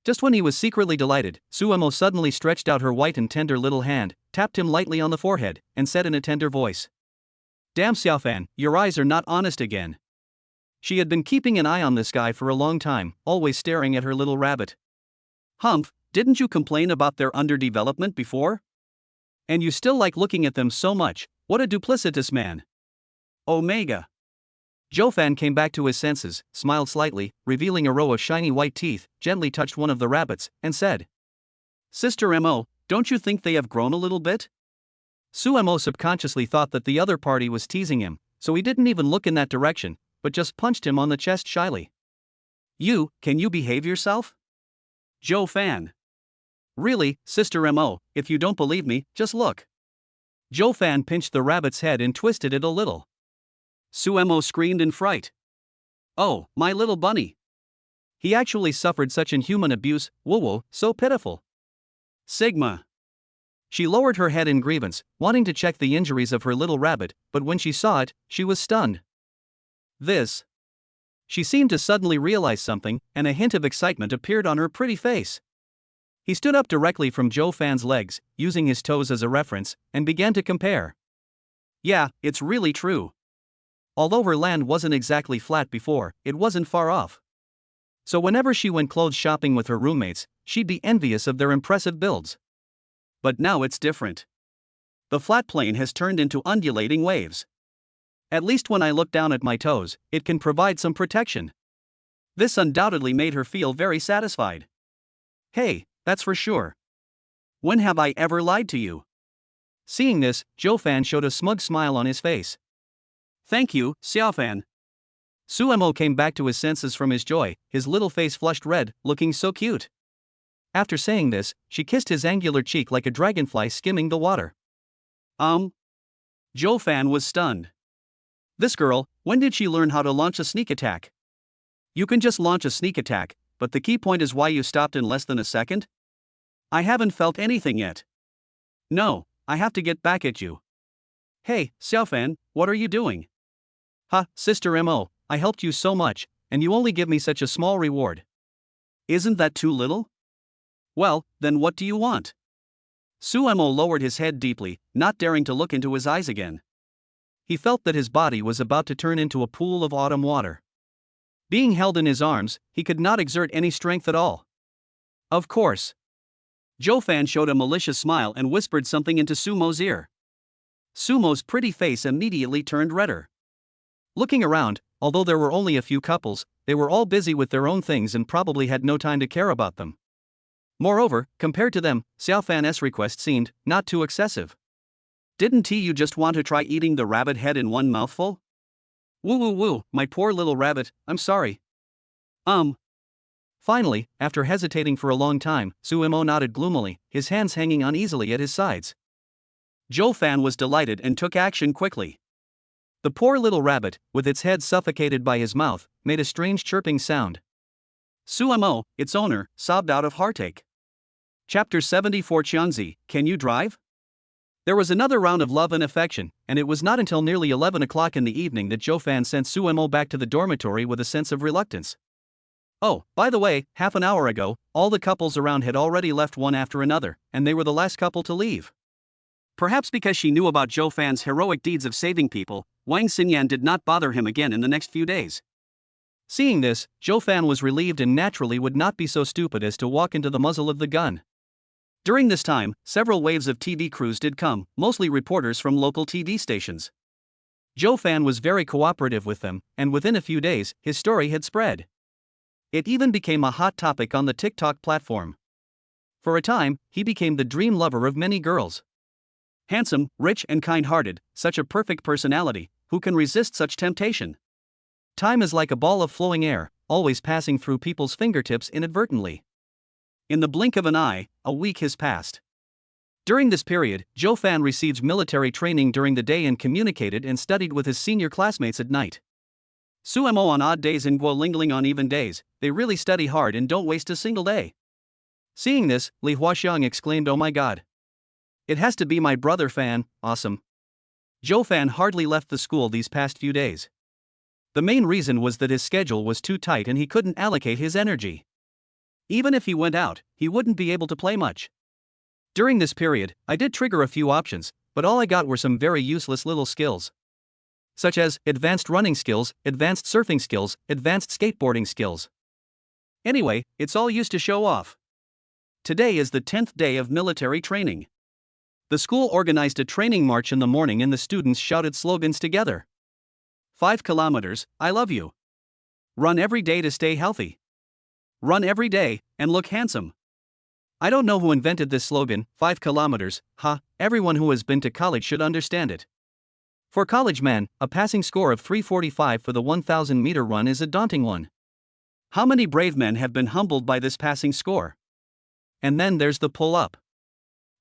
Just when he was secretly delighted, Sumo suddenly stretched out her white and tender little hand, tapped him lightly on the forehead, and said in a tender voice, "Damn Xiao Fan, your eyes are not honest again." She had been keeping an eye on this guy for a long time, always staring at her little rabbit. Humph, didn't you complain about their underdevelopment before? And you still like looking at them so much, what a duplicitous man. Omega. Joe-fan came back to his senses, smiled slightly, revealing a row of shiny white teeth, gently touched one of the rabbits, and said, Sister Mo, don't you think they have grown a little bit? Sumo subconsciously thought that the other party was teasing him, so he didn't even look in that direction, but just punched him on the chest shyly. Can you behave yourself? Joe-fan. Really, Sister Mo, if you don't believe me, just look. Joe-fan pinched the rabbit's head and twisted it a little. Sumo screamed in fright. Oh, my little bunny. He actually suffered such inhuman abuse, woo-woo, so pitiful. Sigma. She lowered her head in grievance, wanting to check the injuries of her little rabbit, but when she saw it, she was stunned. This. She seemed to suddenly realize something, and a hint of excitement appeared on her pretty face. He stood up directly from Joe-fan's legs, using his toes as a reference, and began to compare. Yeah, it's really true. Although her land wasn't exactly flat before, it wasn't far off. So whenever she went clothes shopping with her roommates, she'd be envious of their impressive builds. But now it's different. The flat plane has turned into undulating waves. At least when I look down at my toes, it can provide some protection. This undoubtedly made her feel very satisfied. Hey, that's for sure. When have I ever lied to you? Seeing this, Joe-fan showed a smug smile on his face. Thank you, Xiao-fan. Sumo came back to his senses from his joy, his little face flushed red, looking so cute. After saying this, she kissed his angular cheek like a dragonfly skimming the water. Joe-fan was stunned. This girl, when did she learn how to launch a sneak attack? You can just launch a sneak attack, but the key point is why you stopped in less than a second? I haven't felt anything yet. No, I have to get back at you. Hey, Xiao-fan, what are you doing? Sister Mo, I helped you so much, and you only give me such a small reward. Isn't that too little? Well, then what do you want? Sumo lowered his head deeply, not daring to look into his eyes again. He felt that his body was about to turn into a pool of autumn water. Being held in his arms, he could not exert any strength at all. Of course. Joe-fan showed a malicious smile and whispered something into Sumo's ear. Sumo's pretty face immediately turned redder. Looking around, although there were only a few couples, they were all busy with their own things and probably had no time to care about them. Moreover, compared to them, Xiao-fan's request seemed not too excessive. Didn't you just want to try eating the rabbit head in one mouthful? Woo, my poor little rabbit, I'm sorry. Finally, after hesitating for a long time, Sumo nodded gloomily, his hands hanging uneasily at his sides. Joe-fan was delighted and took action quickly. The poor little rabbit, with its head suffocated by his mouth, made a strange chirping sound. Sumo, its owner, sobbed out of heartache. Chapter 74 Qiangzi, Can You Drive? There was another round of love and affection, and it was not until nearly 11 o'clock in the evening that Joe-fan sent Sumo back to the dormitory with a sense of reluctance. Oh, by the way, half an hour ago, all the couples around had already left one after another, and they were the last couple to leave. Perhaps because she knew about Joe-fan's heroic deeds of saving people, Wang Xinyan did not bother him again in the next few days. Seeing this, Joe-fan was relieved and naturally would not be so stupid as to walk into the muzzle of the gun. During this time, several waves of TV crews did come, mostly reporters from local TV stations. Joe-fan was very cooperative with them, and within a few days, his story had spread. It even became a hot topic on the TikTok platform. For a time, he became the dream lover of many girls. Handsome, rich and kind-hearted, such a perfect personality, who can resist such temptation? Time is like a ball of flowing air, always passing through people's fingertips inadvertently. In the blink of an eye, a week has passed. During this period, Joe-fan received military training during the day and communicated and studied with his senior classmates at night. Sumo on odd days and Gu Lingling on even days, they really study hard and don't waste a single day. Seeing this, Li Huaxiang exclaimed, "Oh my god. It has to be my brother Fan, awesome." Joe-fan hardly left the school these past few days. The main reason was that his schedule was too tight and he couldn't allocate his energy. Even if he went out, he wouldn't be able to play much. During this period, I did trigger a few options, but all I got were some very useless little skills. Such as advanced running skills, advanced surfing skills, advanced skateboarding skills. Anyway, it's all used to show off. Today is the 10th day of military training. The school organized a training march in the morning and the students shouted slogans together. 5 kilometers, I love you. Run every day to stay healthy. Run every day and look handsome. I don't know who invented this slogan, 5 kilometers, everyone who has been to college should understand it. For college men, a passing score of 345 for the 1,000-meter run is a daunting one. How many brave men have been humbled by this passing score? And then there's the pull-up.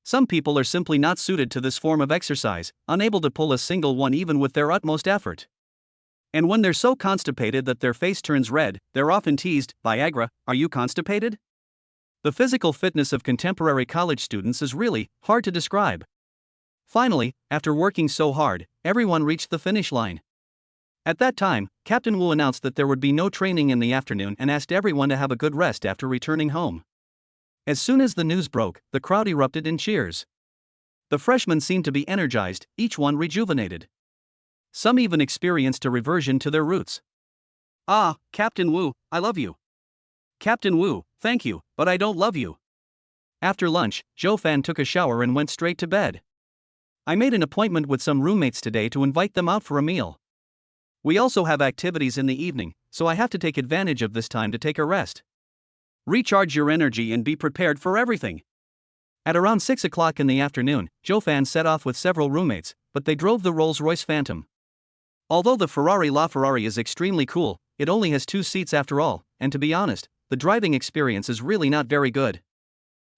Some people are simply not suited to this form of exercise, unable to pull a single one even with their utmost effort. And when they're so constipated that their face turns red, they're often teased, Viagra, are you constipated? The physical fitness of contemporary college students is really hard to describe. Finally, after working so hard, everyone reached the finish line. At that time, Captain Wu announced that there would be no training in the afternoon and asked everyone to have a good rest after returning home. As soon as the news broke, the crowd erupted in cheers. The freshmen seemed to be energized, each one rejuvenated. Some even experienced a reversion to their roots. Ah, Captain Wu, I love you. Captain Wu, thank you, but I don't love you. After lunch, Zhou Fan took a shower and went straight to bed. I made an appointment with some roommates today to invite them out for a meal. We also have activities in the evening, so I have to take advantage of this time to take a rest. Recharge your energy and be prepared for everything. At around 6 o'clock in the afternoon, Zhou Fan set off with several roommates, but they drove the Rolls-Royce Phantom. Although the Ferrari LaFerrari is extremely cool, it only has 2 seats after all, and to be honest, the driving experience is really not very good.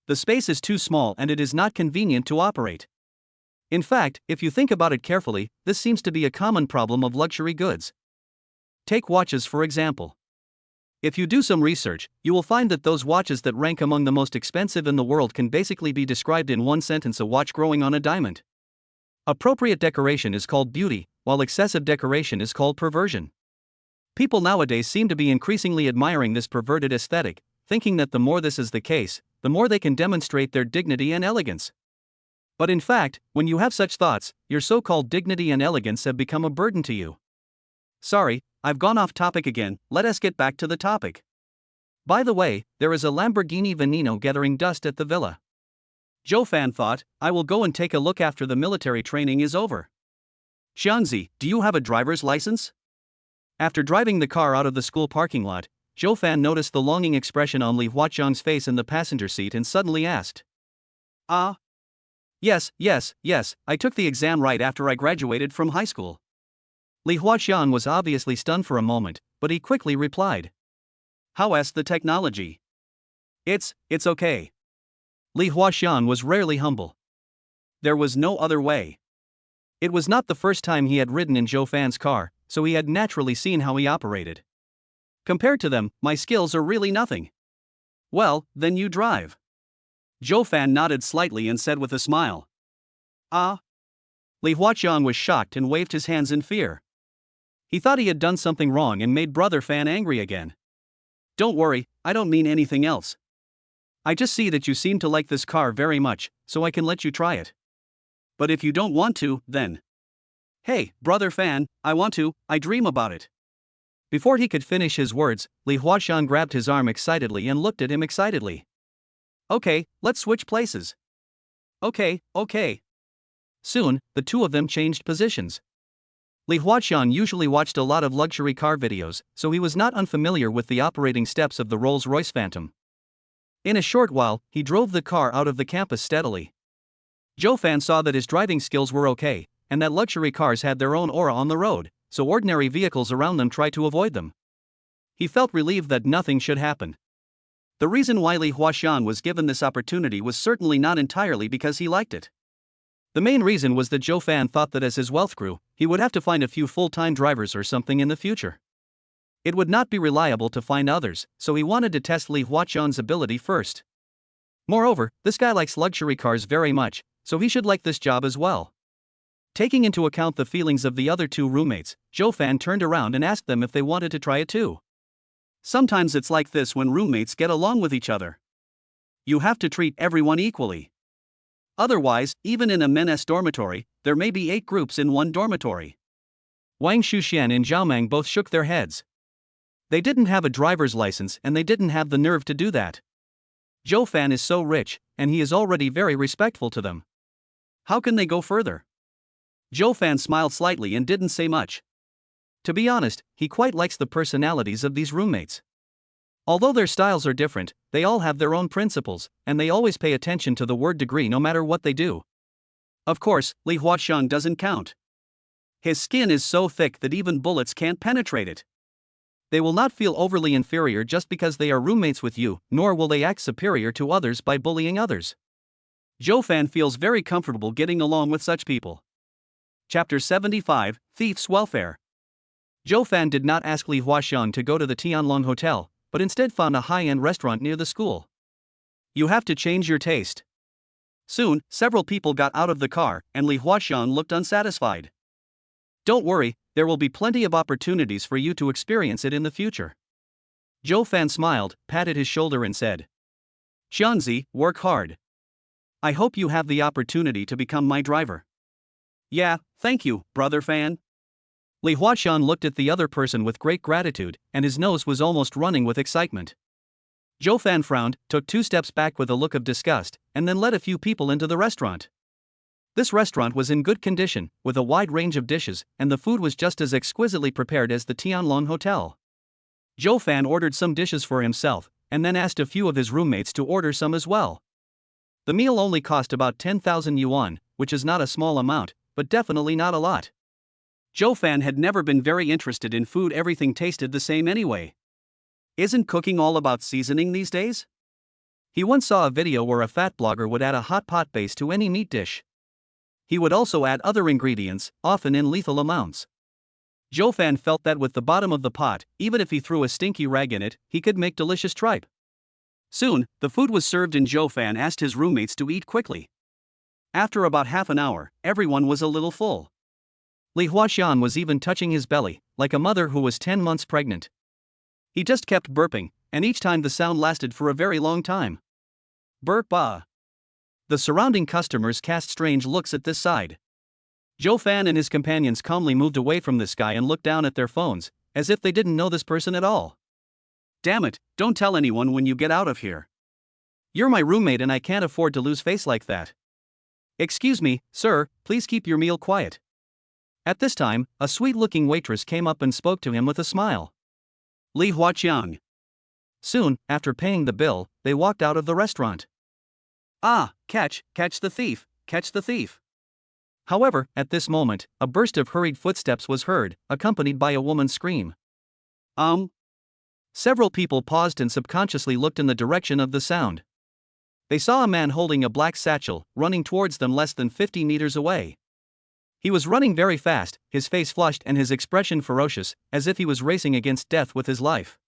The space is too small and it is not convenient to operate. In fact, if you think about it carefully, this seems to be a common problem of luxury goods. Take watches for example. If you do some research, you will find that those watches that rank among the most expensive in the world can basically be described in one sentence: a watch growing on a diamond. Appropriate decoration is called beauty, while excessive decoration is called perversion. People nowadays seem to be increasingly admiring this perverted aesthetic, thinking that the more this is the case, the more they can demonstrate their dignity and elegance. But in fact, when you have such thoughts, your so-called dignity and elegance have become a burden to you. Sorry, I've gone off topic again, let us get back to the topic. By the way, there is a Lamborghini Veneno gathering dust at the villa. Zhou Fan thought, I will go and take a look after the military training is over. Xiangzi, do you have a driver's license? After driving the car out of the school parking lot, Zhou Fan noticed the longing expression on Li Huaqiang's face in the passenger seat and suddenly asked. Yes, I took the exam right after I graduated from high school. Li Huaqiang was obviously stunned for a moment, but he quickly replied. How's the technology? It's okay. Li Huaqiang was rarely humble. There was no other way. It was not the first time he had ridden in Zhou Fan's car, so he had naturally seen how he operated. Compared to them, my skills are really nothing. Well, then you drive. Zhou Fan nodded slightly and said with a smile. Li Huaqiang was shocked and waved his hands in fear. He thought he had done something wrong and made Brother Fan angry again. Don't worry, I don't mean anything else. I just see that you seem to like this car very much, so I can let you try it. But if you don't want to, then. Hey, Brother Fan, I want to, I dream about it. Before he could finish his words, Li Huaqiang grabbed his arm excitedly and looked at him excitedly. Okay, let's switch places. Okay. Soon, the two of them changed positions. Li Huaqiang usually watched a lot of luxury car videos, so he was not unfamiliar with the operating steps of the Rolls-Royce Phantom. In a short while, he drove the car out of the campus steadily. Zhou Fan saw that his driving skills were okay, and that luxury cars had their own aura on the road, so ordinary vehicles around them tried to avoid them. He felt relieved that nothing should happen. The reason why Li Huaqiang was given this opportunity was certainly not entirely because he liked it. The main reason was that Zhou Fan thought that as his wealth grew, he would have to find a few full-time drivers or something in the future. It would not be reliable to find others, so he wanted to test Li Huaqiang's ability first. Moreover, this guy likes luxury cars very much, so he should like this job as well. Taking into account the feelings of the other two roommates, Zhou Fan turned around and asked them if they wanted to try it too. Sometimes it's like this when roommates get along with each other. You have to treat everyone equally. Otherwise, even in a men's dormitory, there may be 8 groups in one dormitory. Wang Shuxian and Zhao Mang both shook their heads. They didn't have a driver's license and they didn't have the nerve to do that. Zhou Fan is so rich, and he is already very respectful to them. How can they go further? Zhou Fan smiled slightly and didn't say much. To be honest, he quite likes the personalities of these roommates. Although their styles are different, they all have their own principles, and they always pay attention to the word degree no matter what they do. Of course, Li Huaxiang doesn't count. His skin is so thick that even bullets can't penetrate it. They will not feel overly inferior just because they are roommates with you, nor will they act superior to others by bullying others. Zhou Fan feels very comfortable getting along with such people. Chapter 75, Thief's Welfare. Zhou Fan did not ask Li Huaxiang to go to the Tianlong Hotel, but instead found a high-end restaurant near the school. You have to change your taste. Soon, several people got out of the car, and Li Huaxiang looked unsatisfied. Don't worry, there will be plenty of opportunities for you to experience it in the future. Zhou Fan smiled, patted his shoulder and said, Xianzi, work hard. I hope you have the opportunity to become my driver. Yeah, thank you, brother Fan. Li Huaxiang looked at the other person with great gratitude, and his nose was almost running with excitement. Zhou Fan frowned, took 2 steps back with a look of disgust, and then led a few people into the restaurant. This restaurant was in good condition, with a wide range of dishes, and the food was just as exquisitely prepared as the Tianlong Hotel. Zhou Fan ordered some dishes for himself, and then asked a few of his roommates to order some as well. The meal only cost about 10,000 yuan, which is not a small amount, but definitely not a lot. Zhou Fan had never been very interested in food. Everything tasted the same anyway. Isn't cooking all about seasoning these days? He once saw a video where a fat blogger would add a hot pot base to any meat dish. He would also add other ingredients, often in lethal amounts. Zhou Fan felt that with the bottom of the pot, even if he threw a stinky rag in it, he could make delicious tripe. Soon, the food was served and Zhou Fan asked his roommates to eat quickly. After about half an hour, everyone was a little full. Li Huaxiang was even touching his belly, like a mother who was 10 months pregnant. He just kept burping, and each time the sound lasted for a very long time. Burp ah. The surrounding customers cast strange looks at this side. Zhou Fan and his companions calmly moved away from this guy and looked down at their phones, as if they didn't know this person at all. Damn it, don't tell anyone when you get out of here. You're my roommate and I can't afford to lose face like that. Excuse me, sir, please keep your meal quiet. At this time, a sweet-looking waitress came up and spoke to him with a smile. Li Huaxiang. Soon, after paying the bill, they walked out of the restaurant. Ah, catch the thief, catch the thief. However, at this moment, a burst of hurried footsteps was heard, accompanied by a woman's scream. Several people paused and subconsciously looked in the direction of the sound. They saw a man holding a black satchel, running towards them less than 50 meters away. He was running very fast, his face flushed and his expression ferocious, as if he was racing against death with his life.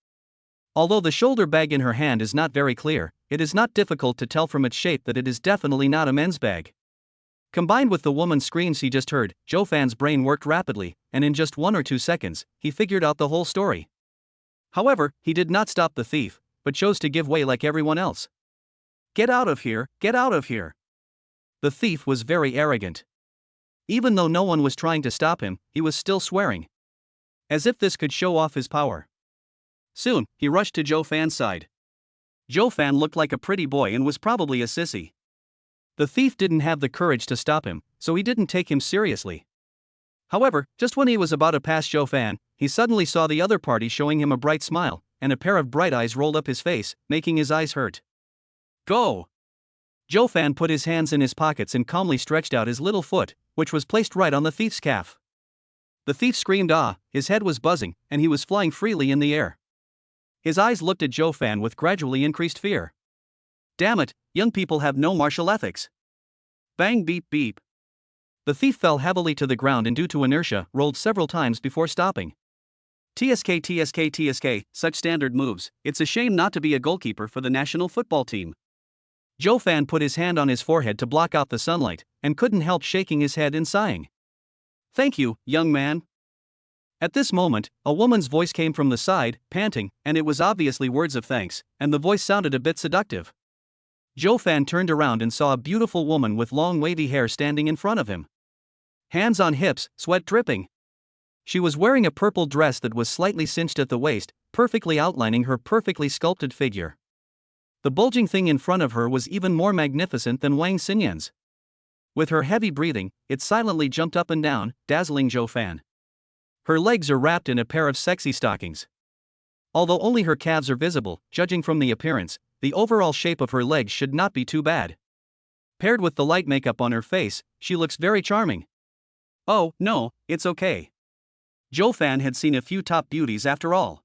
Although the shoulder bag in her hand is not very clear, it is not difficult to tell from its shape that it is definitely not a men's bag. Combined with the woman's screams he just heard, Zhou Fan's brain worked rapidly, and in just 1 or 2 seconds, he figured out the whole story. However, he did not stop the thief, but chose to give way like everyone else. Get out of here, get out of here. The thief was very arrogant. Even though no one was trying to stop him, he was still swearing. As if this could show off his power. Soon, he rushed to Zhou Fan's side. Zhou Fan looked like a pretty boy and was probably a sissy. The thief didn't have the courage to stop him, so he didn't take him seriously. However, just when he was about to pass Zhou Fan, he suddenly saw the other party showing him a bright smile, and a pair of bright eyes rolled up his face, making his eyes hurt. Go! Zhou Fan put his hands in his pockets and calmly stretched out his little foot, which was placed right on the thief's calf. The thief screamed ah, his head was buzzing, and he was flying freely in the air. His eyes looked at Zhou Fan with gradually increased fear. Damn it, young people have no martial ethics. Bang beep beep. The thief fell heavily to the ground and due to inertia, rolled several times before stopping. TSK, such standard moves, it's a shame not to be a goalkeeper for the national football team. Zhou Fan put his hand on his forehead to block out the sunlight, and couldn't help shaking his head and sighing. Thank you, young man. At this moment, a woman's voice came from the side, panting, and it was obviously words of thanks, and the voice sounded a bit seductive. Zhou Fan turned around and saw a beautiful woman with long wavy hair standing in front of him. Hands on hips, sweat dripping. She was wearing a purple dress that was slightly cinched at the waist, perfectly outlining her perfectly sculpted figure. The bulging thing in front of her was even more magnificent than Wang Xinyan's. With her heavy breathing, it silently jumped up and down, dazzling Zhou Fan. Her legs are wrapped in a pair of sexy stockings. Although only her calves are visible, judging from the appearance, the overall shape of her legs should not be too bad. Paired with the light makeup on her face, she looks very charming. Oh, no, it's okay. Zhou Fan had seen a few top beauties after all.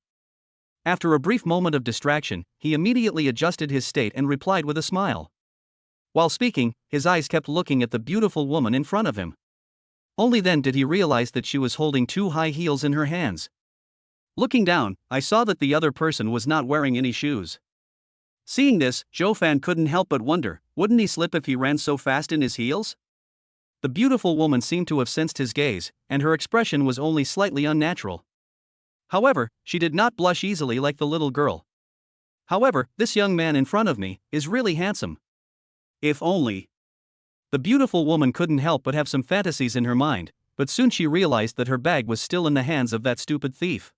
After a brief moment of distraction, he immediately adjusted his state and replied with a smile. While speaking, his eyes kept looking at the beautiful woman in front of him. Only then did he realize that she was holding 2 high heels in her hands. Looking down, I saw that the other person was not wearing any shoes. Seeing this, Zhou Fan couldn't help but wonder, wouldn't he slip if he ran so fast in his heels? The beautiful woman seemed to have sensed his gaze, and her expression was only slightly unnatural. However, she did not blush easily like the little girl. However, this young man in front of me is really handsome. If only. The beautiful woman couldn't help but have some fantasies in her mind, but soon she realized that her bag was still in the hands of that stupid thief.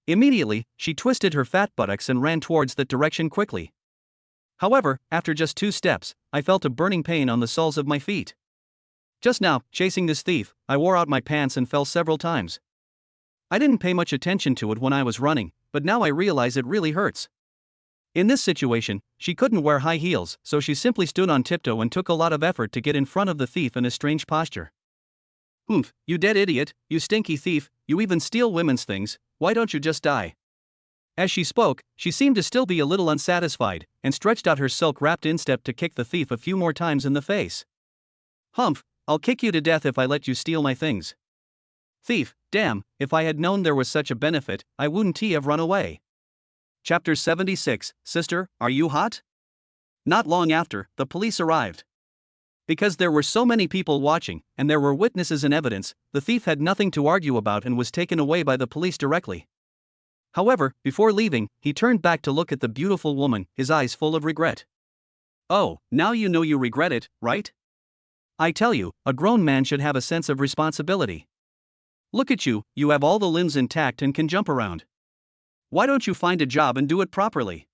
Immediately, she twisted her fat buttocks and ran towards that direction quickly. However, after just 2 steps, I felt a burning pain on the soles of my feet. Just now, chasing this thief, I wore out my pants and fell several times. I didn't pay much attention to it when I was running, but now I realize it really hurts. In this situation, she couldn't wear high heels, so she simply stood on tiptoe and took a lot of effort to get in front of the thief in a strange posture. "Humph, you dead idiot, you stinky thief, you even steal women's things, why don't you just die?" As she spoke, she seemed to still be a little unsatisfied, and stretched out her silk-wrapped instep to kick the thief a few more times in the face. "Humph, I'll kick you to death if I let you steal my things. Thief, damn, if I had known there was such a benefit, I wouldn't have run away." Chapter 76, Sister, Are You Hot? Not long after, the police arrived. Because there were so many people watching, and there were witnesses and evidence, the thief had nothing to argue about and was taken away by the police directly. However, before leaving, he turned back to look at the beautiful woman, his eyes full of regret. "Oh, now you know you regret it, right? I tell you, a grown man should have a sense of responsibility. Look at you, you have all the limbs intact and can jump around. Why don't you find a job and do it properly?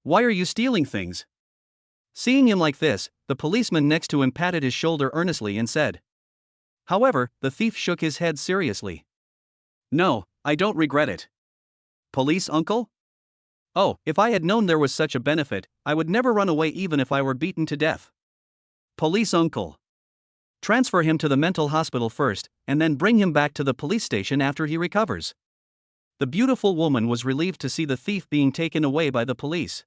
Why are you stealing things?" Seeing him like this, the policeman next to him patted his shoulder earnestly and said. However, the thief shook his head seriously. "No, I don't regret it." "Police uncle? Oh, if I had known there was such a benefit, I would never run away even if I were beaten to death." "Police uncle. Transfer him to the mental hospital first, and then bring him back to the police station after he recovers." The beautiful woman was relieved to see the thief being taken away by the police.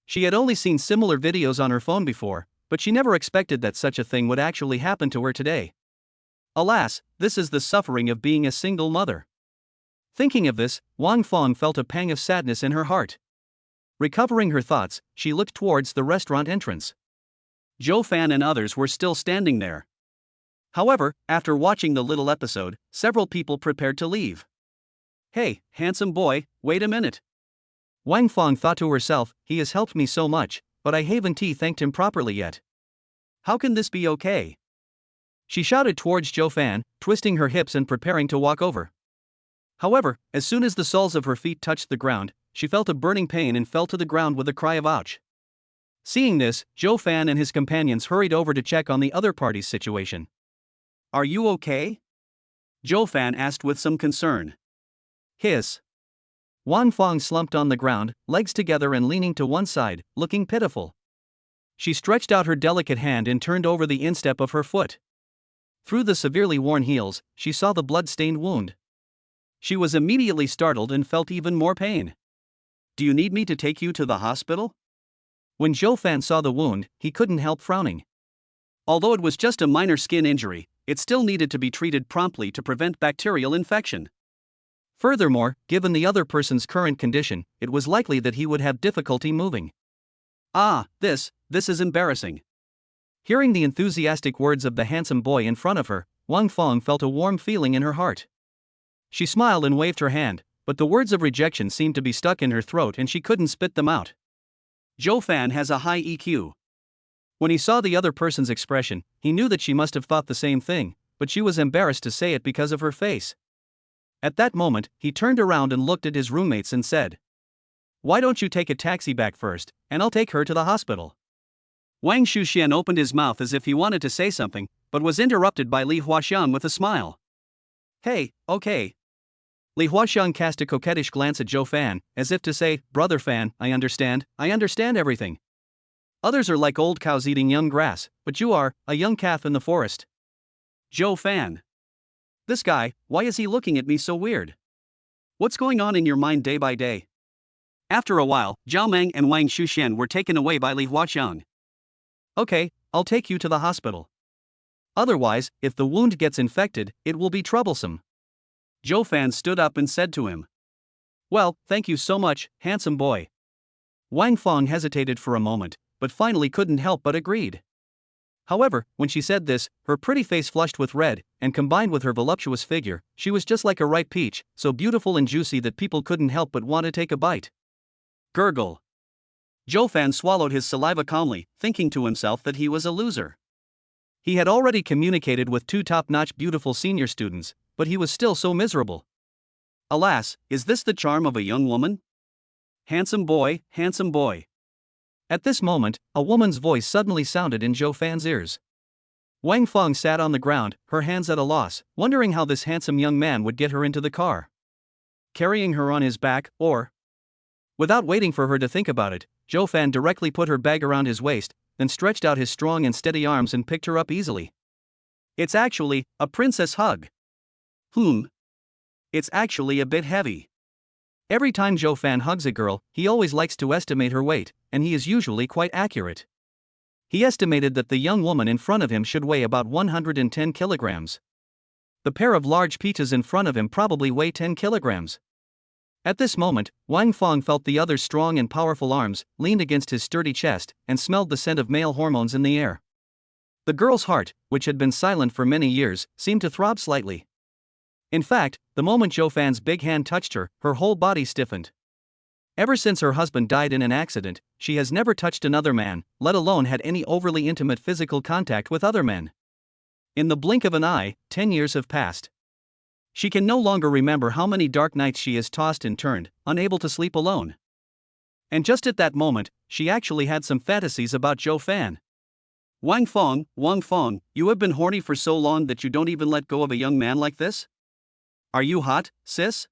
She had only seen similar videos on her phone before, but she never expected that such a thing would actually happen to her today. Alas, this is the suffering of being a single mother. Thinking of this, Wang Fong felt a pang of sadness in her heart. Recovering her thoughts, she looked towards the restaurant entrance. Zhou Fan and others were still standing there. However, after watching the little episode, several people prepared to leave. "Hey, handsome boy, wait a minute." Wang Fong thought to herself, he has helped me so much, but I haven't thanked him properly yet. How can this be okay? She shouted towards Zhou Fan, twisting her hips and preparing to walk over. However, as soon as the soles of her feet touched the ground, she felt a burning pain and fell to the ground with a cry of ouch. Seeing this, Zhou Fan and his companions hurried over to check on the other party's situation. "Are you okay?" Zhou Fan asked with some concern. Hiss. Wang Fong slumped on the ground, legs together and leaning to one side, looking pitiful. She stretched out her delicate hand and turned over the instep of her foot. Through the severely worn heels, she saw the blood-stained wound. She was immediately startled and felt even more pain. "Do you need me to take you to the hospital?" When Zhou Fan saw the wound, he couldn't help frowning. Although it was just a minor skin injury, it still needed to be treated promptly to prevent bacterial infection. Furthermore, given the other person's current condition, it was likely that he would have difficulty moving. This is embarrassing." Hearing the enthusiastic words of the handsome boy in front of her, Wang Fong felt a warm feeling in her heart. She smiled and waved her hand, but the words of rejection seemed to be stuck in her throat and she couldn't spit them out. Zhou Fan has a high EQ. When he saw the other person's expression, he knew that she must have thought the same thing, but she was embarrassed to say it because of her face. At that moment, he turned around and looked at his roommates and said, "Why don't you take a taxi back first, and I'll take her to the hospital." Wang Shuxian opened his mouth as if he wanted to say something, but was interrupted by Li Huaxiang with a smile. Hey, okay. Li Huaxiang cast a coquettish glance at Zhou Fan, as if to say, Brother Fan, I understand everything. Others are like old cows eating young grass, but you are a young calf in the forest. Zhou Fan. This guy, why is he looking at me so weird? What's going on in your mind day by day? After a while, Zhao Meng and Wang Shuxian were taken away by Li Huaxiang. Okay, I'll take you to the hospital. Otherwise, if the wound gets infected, it will be troublesome. Zhou Fan stood up and said to him. Well, thank you so much, handsome boy. Wang Fong hesitated for a moment, but finally couldn't help but agreed. However, when she said this, her pretty face flushed with red, and combined with her voluptuous figure, she was just like a ripe peach, so beautiful and juicy that people couldn't help but want to take a bite. Gurgle. Zhou Fan swallowed his saliva calmly, thinking to himself that he was a loser. He had already communicated with two top-notch beautiful senior students, but he was still so miserable. Alas, is this the charm of a young woman? Handsome boy, handsome boy. At this moment, a woman's voice suddenly sounded in Zhou Fan's ears. Wang Fong sat on the ground, her hands at a loss, wondering how this handsome young man would get her into the car. Carrying her on his back, or... Without waiting for her to think about it, Zhou Fan directly put her bag around his waist, then stretched out his strong and steady arms and picked her up easily. It's actually a princess hug. It's actually a bit heavy. Every time Zhou Fan hugs a girl, he always likes to estimate her weight, and he is usually quite accurate. He estimated that the young woman in front of him should weigh about 110 kilograms. The pair of large peaches in front of him probably weigh 10 kilograms. At this moment, Wang Fong felt the other's strong and powerful arms, leaned against his sturdy chest, and smelled the scent of male hormones in the air. The girl's heart, which had been silent for many years, seemed to throb slightly. In fact, the moment Zhou Fan's big hand touched her, her whole body stiffened. Ever since her husband died in an accident, she has never touched another man, let alone had any overly intimate physical contact with other men. In the blink of an eye, 10 years have passed. She can no longer remember how many dark nights she has tossed and turned, unable to sleep alone. And just at that moment, she actually had some fantasies about Zhou Fan. Wang Fong, you have been horny for so long that you don't even let go of a young man like this? Are you hot, sis?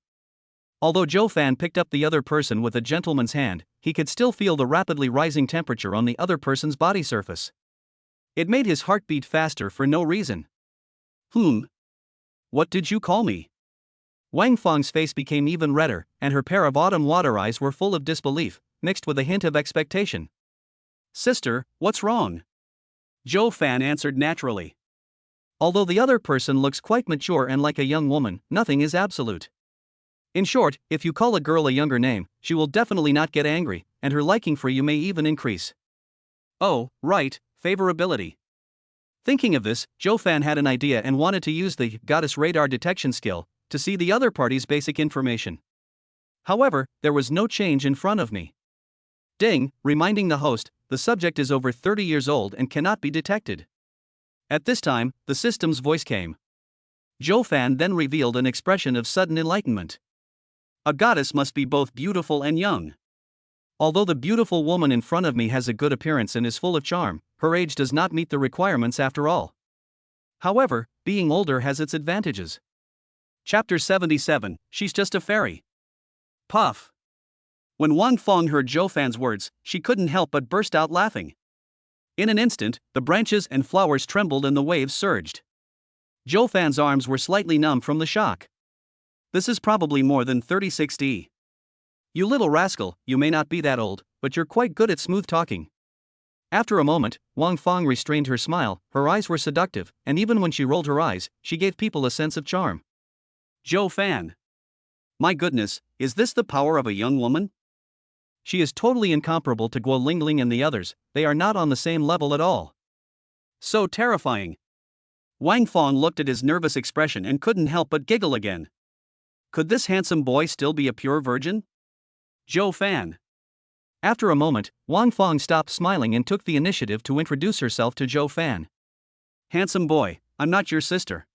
Although Zhou Fan picked up the other person with a gentleman's hand, he could still feel the rapidly rising temperature on the other person's body surface. It made his heart beat faster for no reason. What did you call me? Wang Fong's face became even redder, and her pair of autumn water eyes were full of disbelief, mixed with a hint of expectation. Sister, what's wrong? Zhou Fan answered naturally. Although the other person looks quite mature and like a young woman, nothing is absolute. In short, if you call a girl a younger name, she will definitely not get angry, and her liking for you may even increase. Oh, right, favorability. Thinking of this, Zhou Fan had an idea and wanted to use the goddess radar detection skill to see the other party's basic information. However, there was no change in front of me. Ding, reminding the host, the subject is over 30 years old and cannot be detected. At this time, the system's voice came. Zhou Fan then revealed an expression of sudden enlightenment. A goddess must be both beautiful and young. Although the beautiful woman in front of me has a good appearance and is full of charm, her age does not meet the requirements after all. However, being older has its advantages. Chapter 77, She's Just a Fairy. Puff. When Wang Fong heard Zhou Fan's words, she couldn't help but burst out laughing. In an instant, the branches and flowers trembled and the waves surged. Zhou Fan's arms were slightly numb from the shock. This is probably more than 36D. You little rascal, you may not be that old, but you're quite good at smooth talking. After a moment, Wang Fong restrained her smile, her eyes were seductive, and even when she rolled her eyes, she gave people a sense of charm. Zhou Fan. My goodness, is this the power of a young woman? She is totally incomparable to Gu Lingling and the others, they are not on the same level at all. So terrifying. Wang Fong looked at his nervous expression and couldn't help but giggle again. Could this handsome boy still be a pure virgin? Zhou Fan. After a moment, Wang Fong stopped smiling and took the initiative to introduce herself to Zhou Fan. Handsome boy, I'm not your sister.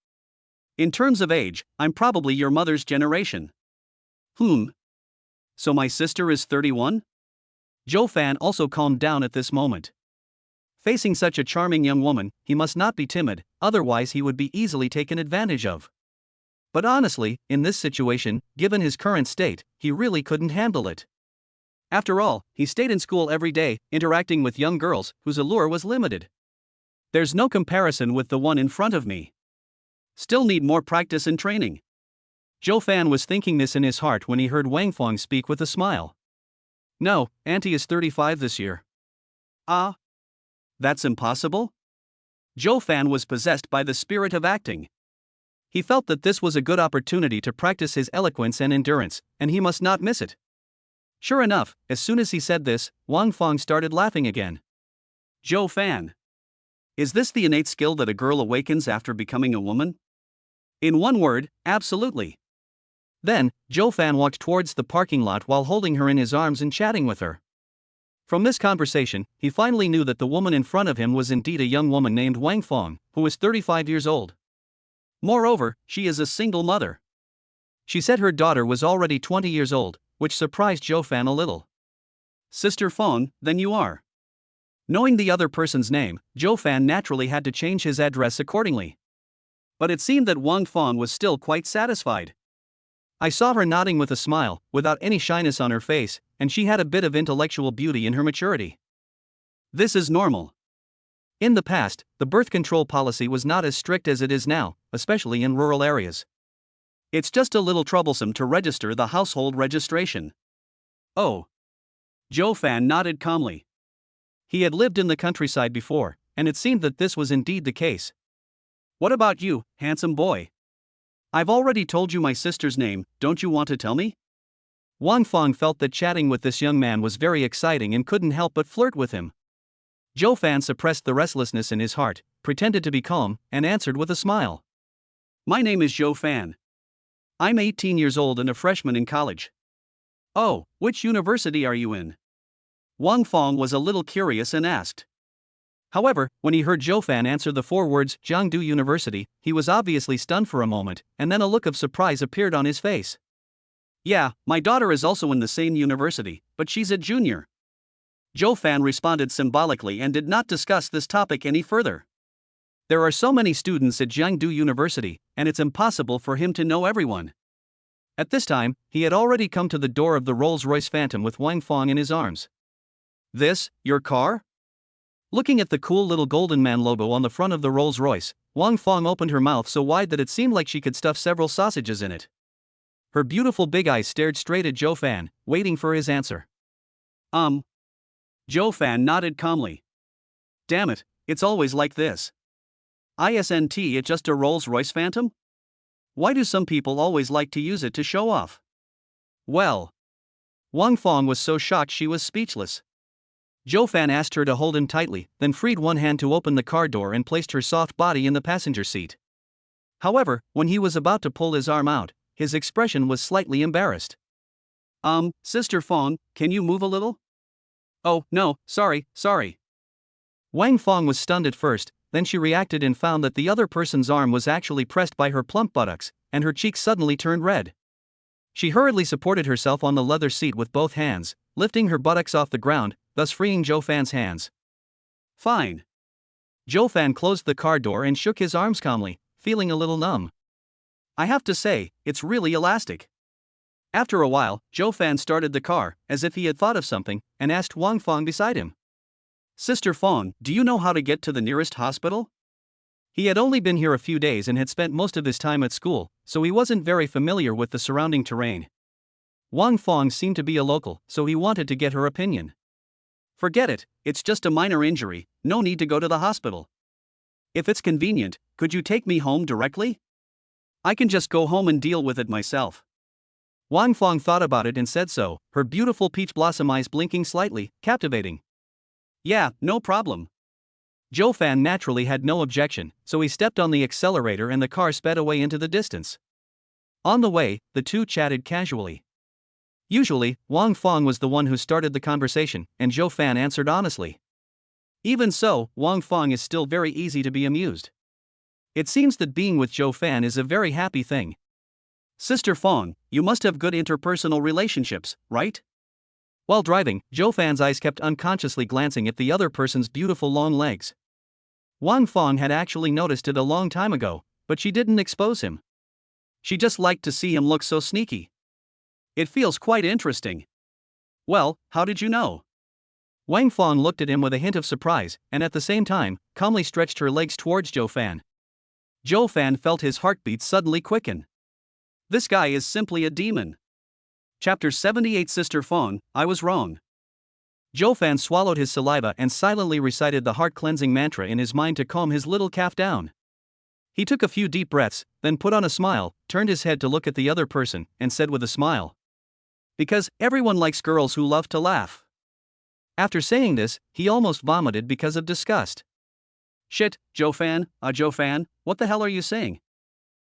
In terms of age, I'm probably your mother's generation. So my sister is 31? Zhou Fan also calmed down at this moment. Facing such a charming young woman, he must not be timid, otherwise he would be easily taken advantage of. But honestly, in this situation, given his current state, he really couldn't handle it. After all, he stayed in school every day, interacting with young girls whose allure was limited. There's no comparison with the one in front of me. Still need more practice and training. Zhou Fan was thinking this in his heart when he heard Wang Feng speak with a smile. No, Auntie is 35 this year. Ah? That's impossible? Zhou Fan was possessed by the spirit of acting. He felt that this was a good opportunity to practice his eloquence and endurance, and he must not miss it. Sure enough, as soon as he said this, Wang Feng started laughing again. Zhou Fan. Is this the innate skill that a girl awakens after becoming a woman? In one word, absolutely. Then, Zhou Fan walked towards the parking lot while holding her in his arms and chatting with her. From this conversation, he finally knew that the woman in front of him was indeed a young woman named Wang Feng, who was 35 years old. Moreover, she is a single mother. She said her daughter was already 20 years old, which surprised Zhou Fan a little. Sister Feng, then you are. Knowing the other person's name, Zhou Fan naturally had to change his address accordingly. But it seemed that Wang Feng was still quite satisfied. I saw her nodding with a smile, without any shyness on her face, and she had a bit of intellectual beauty in her maturity. This is normal. In the past, the birth control policy was not as strict as it is now, especially in rural areas. It's just a little troublesome to register the household registration. Oh. Zhou Fan nodded calmly. He had lived in the countryside before, and it seemed that this was indeed the case. What about you, handsome boy? I've already told you my sister's name, don't you want to tell me? Wang Feng felt that chatting with this young man was very exciting and couldn't help but flirt with him. Zhou Fan suppressed the restlessness in his heart, pretended to be calm, and answered with a smile. My name is Zhou Fan. I'm 18 years old and a freshman in college. Oh, which university are you in? Wang Feng was a little curious and asked. However, when he heard Zhou Fan answer the 4 words Jiangdu University, he was obviously stunned for a moment, and then a look of surprise appeared on his face. Yeah, my daughter is also in the same university, but she's a junior. Zhou Fan responded symbolically and did not discuss this topic any further. There are so many students at Jiangdu University, and it's impossible for him to know everyone. At this time, he had already come to the door of the Rolls-Royce Phantom with Wang Feng in his arms. This, your car? Looking at the cool little Golden Man logo on the front of the Rolls-Royce, Wang Feng opened her mouth so wide that it seemed like she could stuff several sausages in it. Her beautiful big eyes stared straight at Zhou Fan, waiting for his answer. Zhou Fan nodded calmly. Damn it, it's always like this. Isn't it just a Rolls-Royce Phantom? Why do some people always like to use it to show off? Well. Wang Feng was so shocked she was speechless. Zhou Fan asked her to hold him tightly, then freed one hand to open the car door and placed her soft body in the passenger seat. However, when he was about to pull his arm out, his expression was slightly embarrassed. Sister Feng, can you move a little? Oh, no, sorry. Wang Feng was stunned at first, then she reacted and found that the other person's arm was actually pressed by her plump buttocks, and her cheeks suddenly turned red. She hurriedly supported herself on the leather seat with both hands, lifting her buttocks off the ground, thus freeing Zhou Fan's hands. Fine. Zhou Fan closed the car door and shook his arms calmly, feeling a little numb. I have to say, it's really elastic. After a while, Zhou Fan started the car, as if he had thought of something, and asked Wang Feng beside him. Sister Feng, do you know how to get to the nearest hospital? He had only been here a few days and had spent most of his time at school, so he wasn't very familiar with the surrounding terrain. Wang Feng seemed to be a local, so he wanted to get her opinion. Forget it, it's just a minor injury, no need to go to the hospital. If it's convenient, could you take me home directly? I can just go home and deal with it myself. Wang Feng thought about it and said so, her beautiful peach blossom eyes blinking slightly, captivating. Yeah, no problem. Zhou Fan naturally had no objection, so he stepped on the accelerator and the car sped away into the distance. On the way, the two chatted casually. Usually, Wang Feng was the one who started the conversation, and Zhou Fan answered honestly. Even so, Wang Feng is still very easy to be amused. It seems that being with Zhou Fan is a very happy thing. Sister Feng, you must have good interpersonal relationships, right? While driving, Zhou Fan's eyes kept unconsciously glancing at the other person's beautiful long legs. Wang Fong had actually noticed it a long time ago, but she didn't expose him. She just liked to see him look so sneaky. It feels quite interesting. Well, how did you know? Wang Fong looked at him with a hint of surprise, and at the same time, calmly stretched her legs towards Zhou Fan. Zhou Fan felt his heartbeat suddenly quicken. This guy is simply a demon. Chapter 78 Sister Fong, I was wrong. Zhou Fan swallowed his saliva and silently recited the heart-cleansing mantra in his mind to calm his little calf down. He took a few deep breaths, then put on a smile, turned his head to look at the other person, and said with a smile, "Because everyone likes girls who love to laugh." After saying this, he almost vomited because of disgust. Shit, Zhou Fan, what the hell are you saying?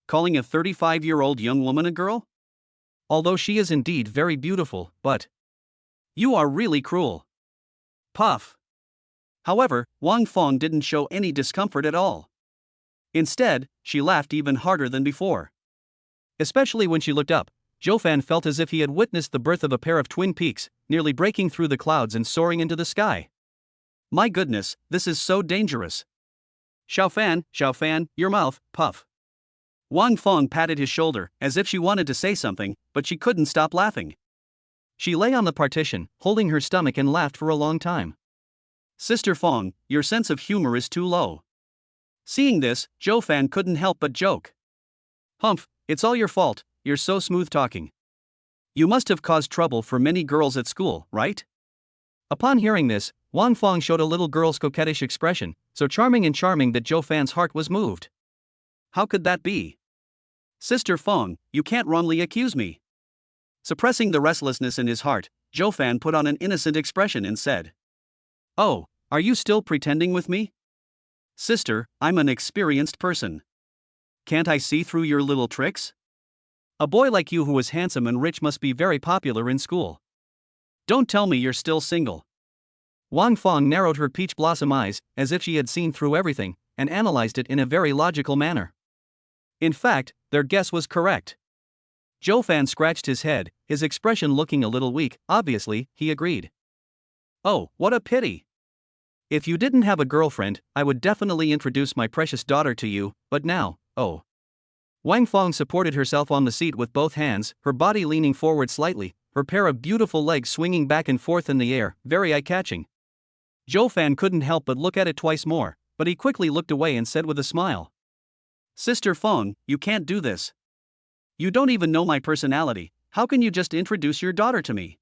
Calling a 35-year-old young woman a girl? Although she is indeed very beautiful, but you are really cruel. Puff. However, Wang Fong didn't show any discomfort at all. Instead, she laughed even harder than before. Especially when she looked up, Zhou Fan felt as if he had witnessed the birth of a pair of twin peaks, nearly breaking through the clouds and soaring into the sky. My goodness, this is so dangerous. Xiao Fan, your mouth, puff. Wang Fong patted his shoulder, as if she wanted to say something, but she couldn't stop laughing. She lay on the partition, holding her stomach and laughed for a long time. Sister Fong, your sense of humor is too low. Seeing this, Zhou Fan couldn't help but joke. Humph, it's all your fault, you're so smooth talking. You must have caused trouble for many girls at school, right? Upon hearing this, Wang Fong showed a little girl's coquettish expression, so charming that Zhou Fan's heart was moved. How could that be? Sister Fong, you can't wrongly accuse me. Suppressing the restlessness in his heart, Zhou Fan put on an innocent expression and said, "Oh, are you still pretending with me? Sister, I'm an experienced person. Can't I see through your little tricks? A boy like you who is handsome and rich must be very popular in school. Don't tell me you're still single." Wang Fong narrowed her peach blossom eyes, as if she had seen through everything, and analyzed it in a very logical manner. In fact, their guess was correct. Zhou Fan scratched his head, his expression looking a little weak. Obviously, he agreed. Oh, what a pity. If you didn't have a girlfriend, I would definitely introduce my precious daughter to you, but now, oh. Wang Fong supported herself on the seat with both hands, her body leaning forward slightly, her pair of beautiful legs swinging back and forth in the air, very eye-catching. Zhou Fan couldn't help but look at it twice more, but he quickly looked away and said with a smile, Sister Fong, you can't do this. You don't even know my personality, how can you just introduce your daughter to me?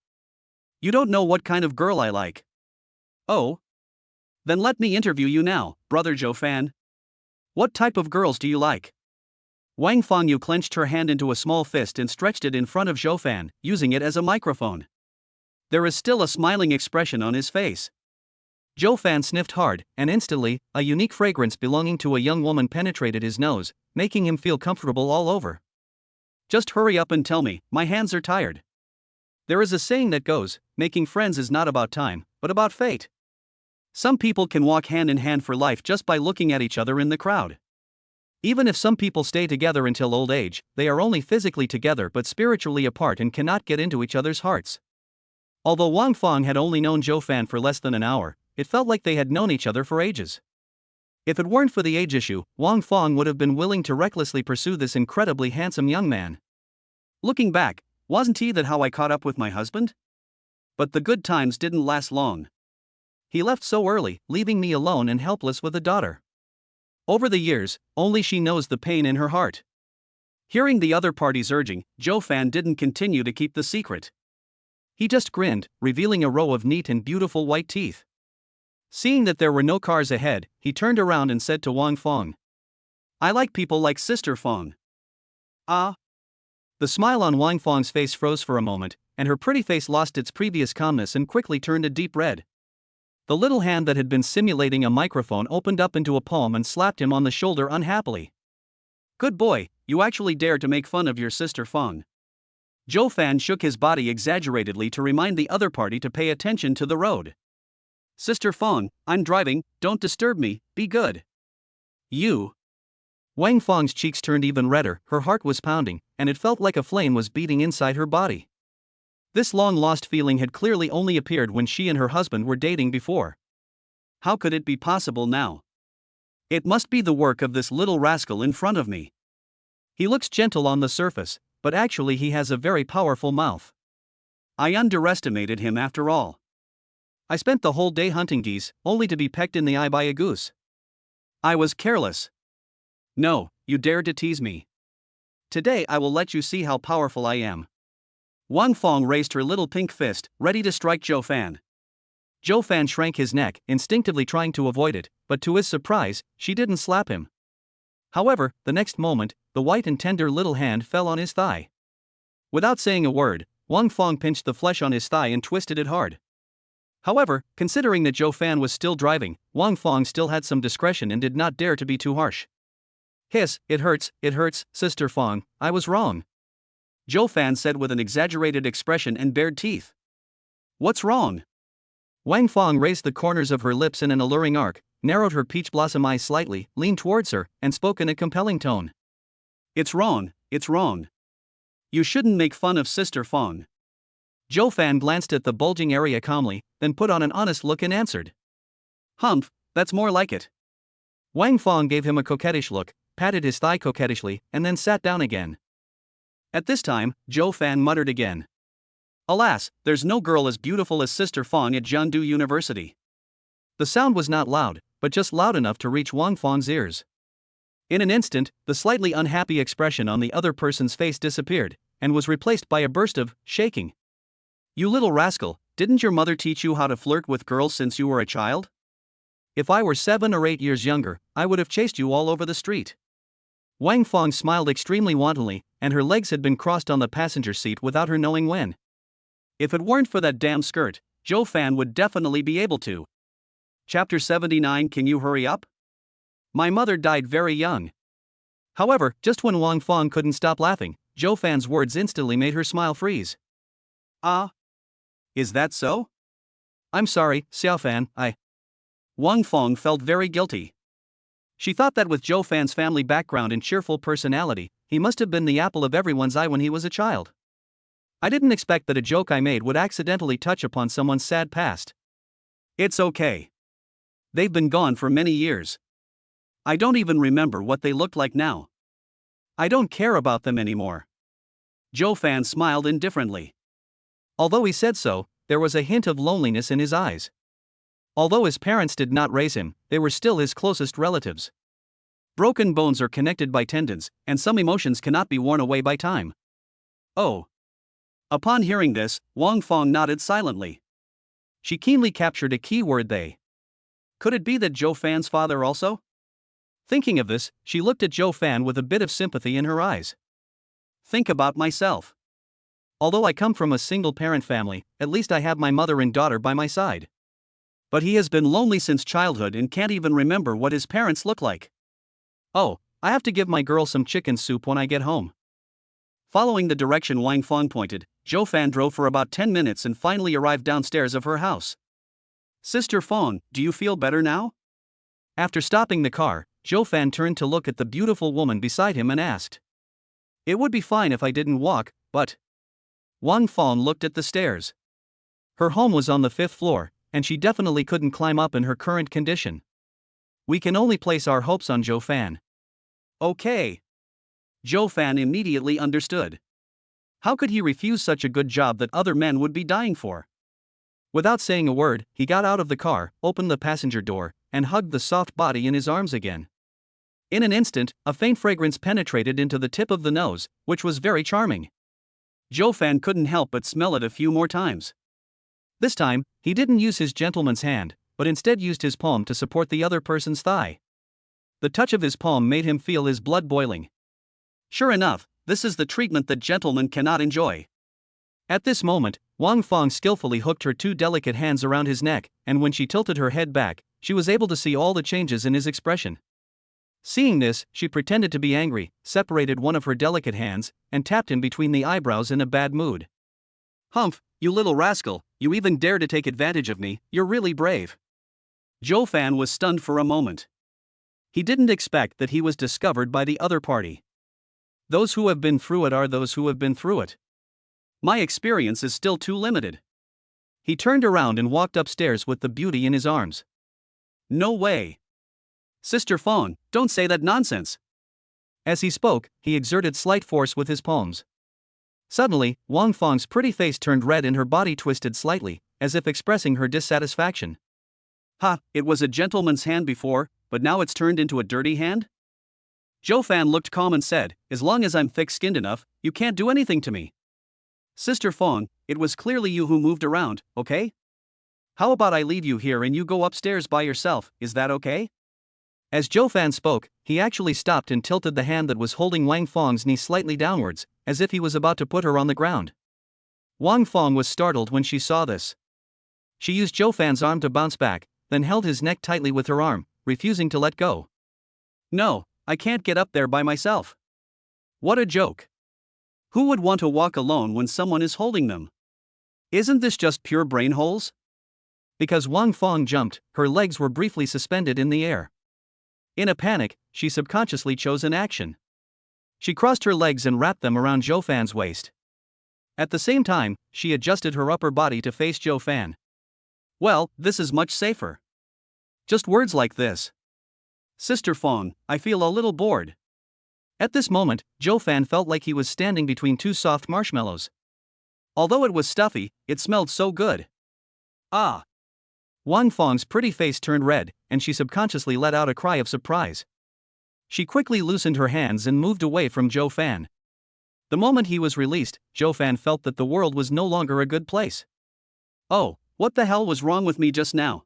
You don't know what kind of girl I like. Oh? Then let me interview you now, brother Zhou Fan. What type of girls do you like? Wang Fongyu clenched her hand into a small fist and stretched it in front of Zhou Fan, using it as a microphone. There is still a smiling expression on his face. Zhou Fan sniffed hard, and instantly, a unique fragrance belonging to a young woman penetrated his nose, making him feel comfortable all over. Just hurry up and tell me, my hands are tired. There is a saying that goes, making friends is not about time, but about fate. Some people can walk hand in hand for life just by looking at each other in the crowd. Even if some people stay together until old age, they are only physically together but spiritually apart and cannot get into each other's hearts. Although Wang Fong had only known Zhou Fan for less than an hour, it felt like they had known each other for ages. If it weren't for the age issue, Wang Fong would have been willing to recklessly pursue this incredibly handsome young man. Looking back, wasn't he that how I caught up with my husband? But the good times didn't last long. He left so early, leaving me alone and helpless with a daughter. Over the years, only she knows the pain in her heart. Hearing the other party's urging, Zhou Fan didn't continue to keep the secret. He just grinned, revealing a row of neat and beautiful white teeth. Seeing that there were no cars ahead, he turned around and said to Wang Fong, I like people like Sister Fong. Ah. The smile on Wang Fong's face froze for a moment, and her pretty face lost its previous calmness and quickly turned a deep red. The little hand that had been simulating a microphone opened up into a palm and slapped him on the shoulder unhappily. Good boy, you actually dared to make fun of your Sister Fong. Zhou Fan shook his body exaggeratedly to remind the other party to pay attention to the road. Sister Fong, I'm driving, don't disturb me, be good. You. Wang Fong's cheeks turned even redder, her heart was pounding, and it felt like a flame was beating inside her body. This long-lost feeling had clearly only appeared when she and her husband were dating before. How could it be possible now? It must be the work of this little rascal in front of me. He looks gentle on the surface, but actually he has a very powerful mouth. I underestimated him after all. I spent the whole day hunting geese, only to be pecked in the eye by a goose. I was careless. No, you dared to tease me. Today I will let you see how powerful I am. Wang Fong raised her little pink fist, ready to strike Zhou Fan. Zhou Fan shrank his neck, instinctively trying to avoid it, but to his surprise, she didn't slap him. However, the next moment, the white and tender little hand fell on his thigh. Without saying a word, Wang Fong pinched the flesh on his thigh and twisted it hard. However, considering that Zhou Fan was still driving, Wang Fong still had some discretion and did not dare to be too harsh. Hiss, it hurts, Sister Fong, I was wrong. Zhou Fan said with an exaggerated expression and bared teeth. What's wrong? Wang Fong raised the corners of her lips in an alluring arc, narrowed her peach blossom eyes slightly, leaned towards her, and spoke in a compelling tone. It's wrong, it's wrong. You shouldn't make fun of Sister Fong. Zhou Fan glanced at the bulging area calmly, then put on an honest look and answered. Humph, that's more like it. Wang Fong gave him a coquettish look, patted his thigh coquettishly, and then sat down again. At this time, Zhou Fan muttered again. Alas, there's no girl as beautiful as Sister Fong at Jiandu University. The sound was not loud, but just loud enough to reach Wang Fong's ears. In an instant, the slightly unhappy expression on the other person's face disappeared, and was replaced by a burst of shaking. You little rascal, didn't your mother teach you how to flirt with girls since you were a child? If I were 7 or 8 years younger, I would have chased you all over the street. Wang Fong smiled extremely wantonly, and her legs had been crossed on the passenger seat without her knowing when. If it weren't for that damn skirt, Zhou Fan would definitely be able to. Chapter 79. Can you hurry up? My mother died very young. However, just when Wang Fong couldn't stop laughing, Zhou Fan's words instantly made her smile freeze. Ah? Is that so? I'm sorry, Xiao Fan, Wang Fong felt very guilty. She thought that with Zhou Fan's family background and cheerful personality, he must have been the apple of everyone's eye when he was a child. I didn't expect that a joke I made would accidentally touch upon someone's sad past. It's okay. They've been gone for many years. I don't even remember what they looked like now. I don't care about them anymore. Zhou Fan smiled indifferently. Although he said so, there was a hint of loneliness in his eyes. Although his parents did not raise him, they were still his closest relatives. Broken bones are connected by tendons, and some emotions cannot be worn away by time. Oh. Upon hearing this, Wang Fong nodded silently. She keenly captured a key word they. Could it be that Zhou Fan's father also? Thinking of this, she looked at Zhou Fan with a bit of sympathy in her eyes. Think about myself. Although I come from a single-parent family, at least I have my mother and daughter by my side. But he has been lonely since childhood and can't even remember what his parents look like. Oh, I have to give my girl some chicken soup when I get home. Following the direction Wang Fong pointed, Zhou Fan drove for about 10 minutes and finally arrived downstairs of her house. Sister Fong, do you feel better now? After stopping the car, Zhou Fan turned to look at the beautiful woman beside him and asked. It would be fine if I didn't walk, but... Wang Fong looked at the stairs. Her home was on the 5th floor, and she definitely couldn't climb up in her current condition. We can only place our hopes on Zhou Fan. Okay. Zhou Fan immediately understood. How could he refuse such a good job that other men would be dying for? Without saying a word, he got out of the car, opened the passenger door, and hugged the soft body in his arms again. In an instant, a faint fragrance penetrated into the tip of the nose, which was very charming. Zhou Fan couldn't help but smell it a few more times. This time, he didn't use his gentleman's hand, but instead used his palm to support the other person's thigh. The touch of his palm made him feel his blood boiling. Sure enough, this is the treatment that gentlemen cannot enjoy. At this moment, Wang Fong skillfully hooked her 2 delicate hands around his neck, and when she tilted her head back, she was able to see all the changes in his expression. Seeing this, she pretended to be angry, separated one of her delicate hands, and tapped him between the eyebrows in a bad mood. Humph, you little rascal, you even dare to take advantage of me, you're really brave. Zhou Fan was stunned for a moment. He didn't expect that he was discovered by the other party. Those who have been through it are those who have been through it. My experience is still too limited. He turned around and walked upstairs with the beauty in his arms. No way. Sister Fong, don't say that nonsense. As he spoke, he exerted slight force with his palms. Suddenly, Wang Fong's pretty face turned red and her body twisted slightly, as if expressing her dissatisfaction. Ha, it was a gentleman's hand before, but now it's turned into a dirty hand? Zhou Fan looked calm and said, as long as I'm thick-skinned enough, you can't do anything to me. Sister Fong, it was clearly you who moved around, okay? How about I leave you here and you go upstairs by yourself, is that okay? As Zhou Fan spoke, he actually stopped and tilted the hand that was holding Wang Fong's knee slightly downwards, as if he was about to put her on the ground. Wang Fong was startled when she saw this. She used Zhou Fan's arm to bounce back, then held his neck tightly with her arm, refusing to let go. No, I can't get up there by myself. What a joke. Who would want to walk alone when someone is holding them? Isn't this just pure brain holes? Because Wang Fong jumped, her legs were briefly suspended in the air. In a panic, she subconsciously chose an action. She crossed her legs and wrapped them around Zhou Fan's waist. At the same time, she adjusted her upper body to face Zhou Fan. Well, this is much safer. Just words like this. Sister Fong, I feel a little bored. At this moment, Zhou Fan felt like he was standing between two soft marshmallows. Although it was stuffy, it smelled so good. Ah! Wang Fong's pretty face turned red, and she subconsciously let out a cry of surprise. She quickly loosened her hands and moved away from Zhou Fan. The moment he was released, Zhou Fan felt that the world was no longer a good place. Oh, what the hell was wrong with me just now?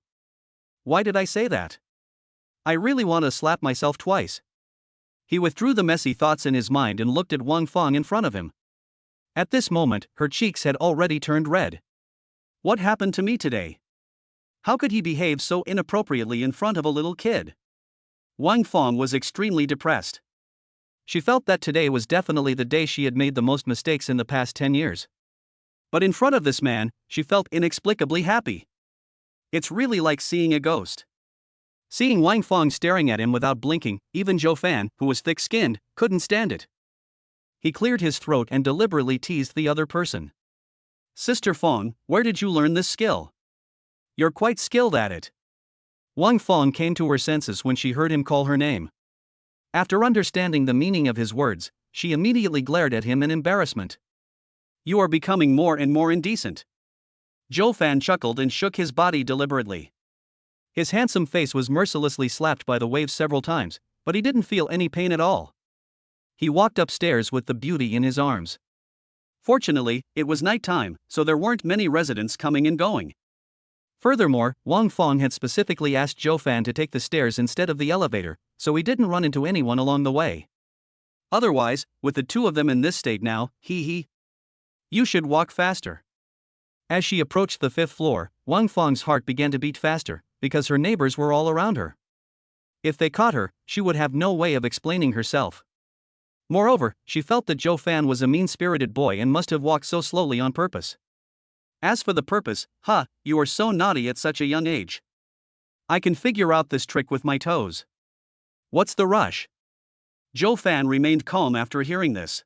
Why did I say that? I really want to slap myself twice. He withdrew the messy thoughts in his mind and looked at Wang Fong in front of him. At this moment, her cheeks had already turned red. What happened to me today? How could he behave so inappropriately in front of a little kid? Wang Fong was extremely depressed. She felt that today was definitely the day she had made the most mistakes in the past 10 years. But in front of this man, she felt inexplicably happy. It's really like seeing a ghost. Seeing Wang Fong staring at him without blinking, even Zhou Fan, who was thick-skinned, couldn't stand it. He cleared his throat and deliberately teased the other person. Sister Fong, where did you learn this skill? You're quite skilled at it. Wang Fong came to her senses when she heard him call her name. After understanding the meaning of his words, she immediately glared at him in embarrassment. You are becoming more and more indecent. Zhou Fan chuckled and shook his body deliberately. His handsome face was mercilessly slapped by the waves several times, but he didn't feel any pain at all. He walked upstairs with the beauty in his arms. Fortunately, it was night time, so there weren't many residents coming and going. Furthermore, Wang Fong had specifically asked Zhou Fan to take the stairs instead of the elevator, so he didn't run into anyone along the way. Otherwise, with the two of them in this state now, you should walk faster. As she approached the 5th floor, Wang Fong's heart began to beat faster, because her neighbors were all around her. If they caught her, she would have no way of explaining herself. Moreover, she felt that Zhou Fan was a mean-spirited boy and must have walked so slowly on purpose. As for the purpose, you are so naughty at such a young age. I can figure out this trick with my toes. What's the rush? Zhou Fan remained calm after hearing this.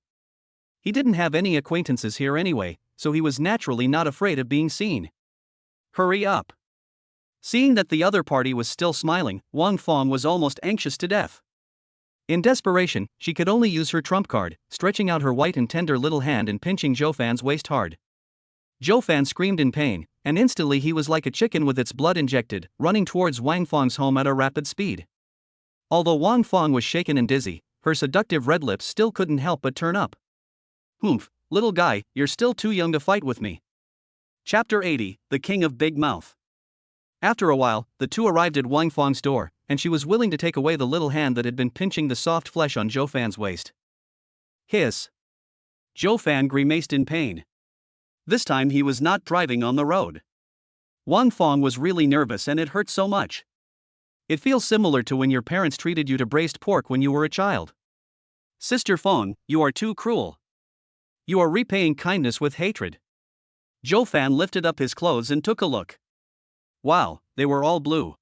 He didn't have any acquaintances here anyway, so he was naturally not afraid of being seen. Hurry up. Seeing that the other party was still smiling, Wang Fong was almost anxious to death. In desperation, she could only use her trump card, stretching out her white and tender little hand and pinching Zhou Fan's waist hard. Zhou Fan screamed in pain, and instantly he was like a chicken with its blood injected, running towards Wang Fong's home at a rapid speed. Although Wang Fong was shaken and dizzy, her seductive red lips still couldn't help but turn up. Humph, little guy, you're still too young to fight with me. Chapter 80, The King of Big Mouth. After a while, the two arrived at Wang Fong's door, and she was willing to take away the little hand that had been pinching the soft flesh on Zhou Fan's waist. Hiss. Zhou Fan grimaced in pain. This time he was not driving on the road. Wang Fong was really nervous and it hurt so much. It feels similar to when your parents treated you to braised pork when you were a child. Sister Fong, you are too cruel. You are repaying kindness with hatred. Zhou Fan lifted up his clothes and took a look. Wow, they were all blue.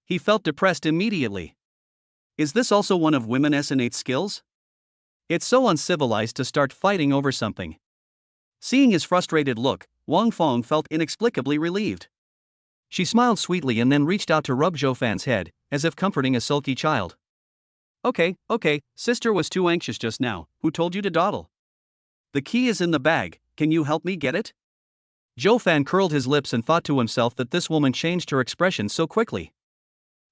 He felt depressed immediately. Is this also one of women's innate skills? It's so uncivilized to start fighting over something. Seeing his frustrated look, Wang Fong felt inexplicably relieved. She smiled sweetly and then reached out to rub Zhou Fan's head, as if comforting a sulky child. Okay, sister was too anxious just now. Who told you to dawdle? The key is in the bag, can you help me get it? Zhou Fan curled his lips and thought to himself that this woman changed her expression so quickly.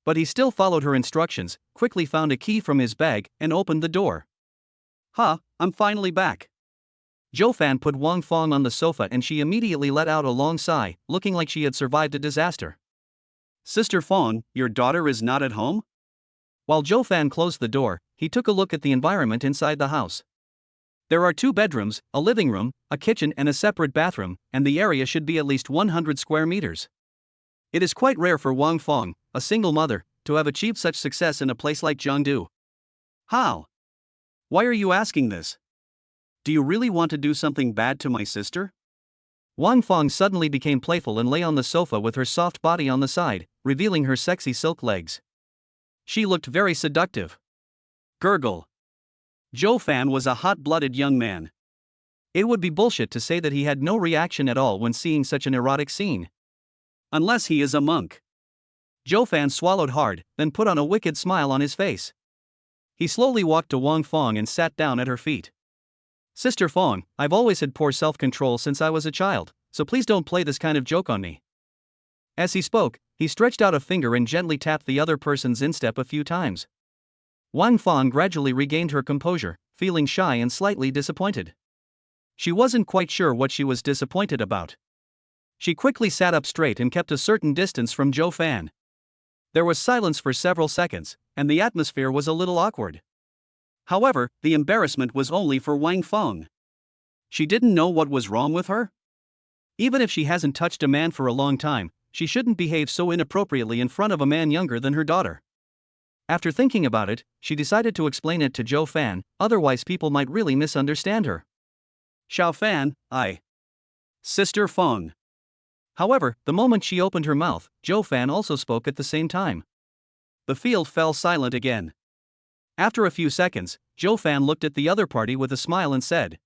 But he still followed her instructions, quickly found a key from his bag, and opened the door. I'm finally back. Zhou Fan put Wang Fong on the sofa and she immediately let out a long sigh, looking like she had survived a disaster. Sister Fong, your daughter is not at home? While Zhou Fan closed the door, he took a look at the environment inside the house. There are 2 bedrooms, a living room, a kitchen and a separate bathroom, and the area should be at least 100 square meters. It is quite rare for Wang Fong, a single mother, to have achieved such success in a place like Jiangdu. How? Why are you asking this? Do you really want to do something bad to my sister? Wang Fong suddenly became playful and lay on the sofa with her soft body on the side, revealing her sexy silk legs. She looked very seductive. Gurgle. Zhou Fan was a hot-blooded young man. It would be bullshit to say that he had no reaction at all when seeing such an erotic scene. Unless he is a monk. Zhou Fan swallowed hard, then put on a wicked smile on his face. He slowly walked to Wang Fong and sat down at her feet. Sister Fong, I've always had poor self-control since I was a child, so please don't play this kind of joke on me. As he spoke, he stretched out a finger and gently tapped the other person's instep a few times. Wang Fong gradually regained her composure, feeling shy and slightly disappointed. She wasn't quite sure what she was disappointed about. She quickly sat up straight and kept a certain distance from Zhou Fan. There was silence for several seconds, and the atmosphere was a little awkward. However, the embarrassment was only for Wang Fong. She didn't know what was wrong with her? Even if she hasn't touched a man for a long time, she shouldn't behave so inappropriately in front of a man younger than her daughter. After thinking about it, she decided to explain it to Zhou Fan, otherwise people might really misunderstand her. Xiao Fan, Sister Fong. However, the moment she opened her mouth, Zhou Fan also spoke at the same time. The field fell silent again. After a few seconds, Zhou Fan looked at the other party with a smile and said,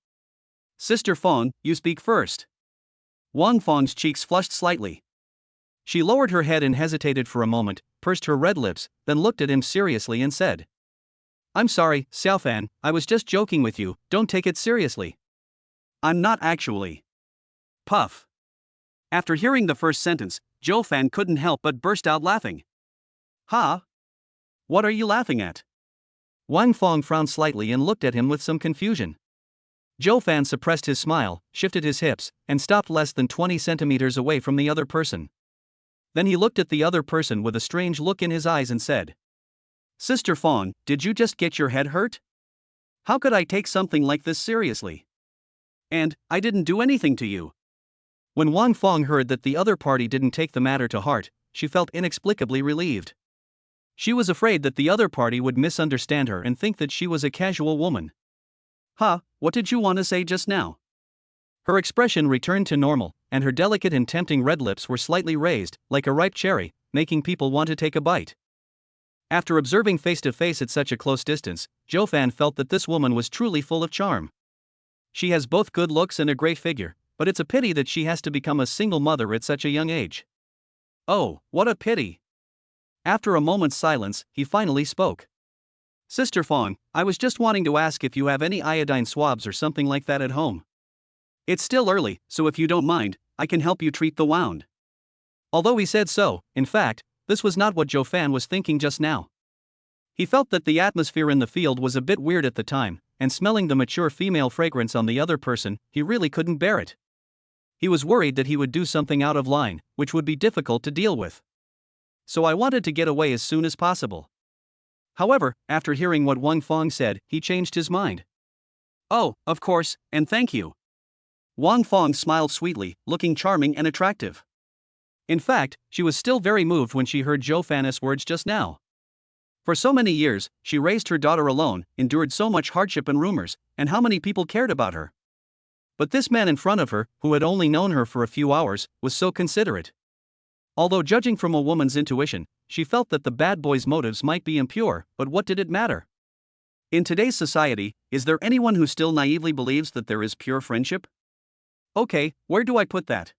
Sister Fong, you speak first. Wang Fong's cheeks flushed slightly. She lowered her head and hesitated for a moment, pursed her red lips, then looked at him seriously and said, I'm sorry, Xiao Fan, I was just joking with you, don't take it seriously. I'm not actually. Puff. After hearing the first sentence, Zhou Fan couldn't help but burst out laughing. What are you laughing at? Wang Fong frowned slightly and looked at him with some confusion. Zhou Fan suppressed his smile, shifted his hips, and stopped less than 20 centimeters away from the other person. Then he looked at the other person with a strange look in his eyes and said, Sister Fong, did you just get your head hurt? How could I take something like this seriously? And, I didn't do anything to you. When Wang Fong heard that the other party didn't take the matter to heart, she felt inexplicably relieved. She was afraid that the other party would misunderstand her and think that she was a casual woman. What did you want to say just now? Her expression returned to normal, and her delicate and tempting red lips were slightly raised, like a ripe cherry, making people want to take a bite. After observing face to face at such a close distance, Zhou Fan felt that this woman was truly full of charm. She has both good looks and a great figure, but it's a pity that she has to become a single mother at such a young age. Oh, what a pity! After a moment's silence, he finally spoke. Sister Fong, I was just wanting to ask if you have any iodine swabs or something like that at home. It's still early, so if you don't mind, I can help you treat the wound. Although he said so, in fact, this was not what Zhou Fan was thinking just now. He felt that the atmosphere in the field was a bit weird at the time, and smelling the mature female fragrance on the other person, he really couldn't bear it. He was worried that he would do something out of line, which would be difficult to deal with. So I wanted to get away as soon as possible. However, after hearing what Wang Fong said, he changed his mind. Oh, of course, and thank you. Wang Fong smiled sweetly, looking charming and attractive. In fact, she was still very moved when she heard Zhou Fan's words just now. For so many years, she raised her daughter alone, endured so much hardship and rumors, and how many people cared about her. But this man in front of her, who had only known her for a few hours, was so considerate. Although judging from a woman's intuition, she felt that the bad boy's motives might be impure, but what did it matter? In today's society, is there anyone who still naively believes that there is pure friendship? Okay, where do I put that?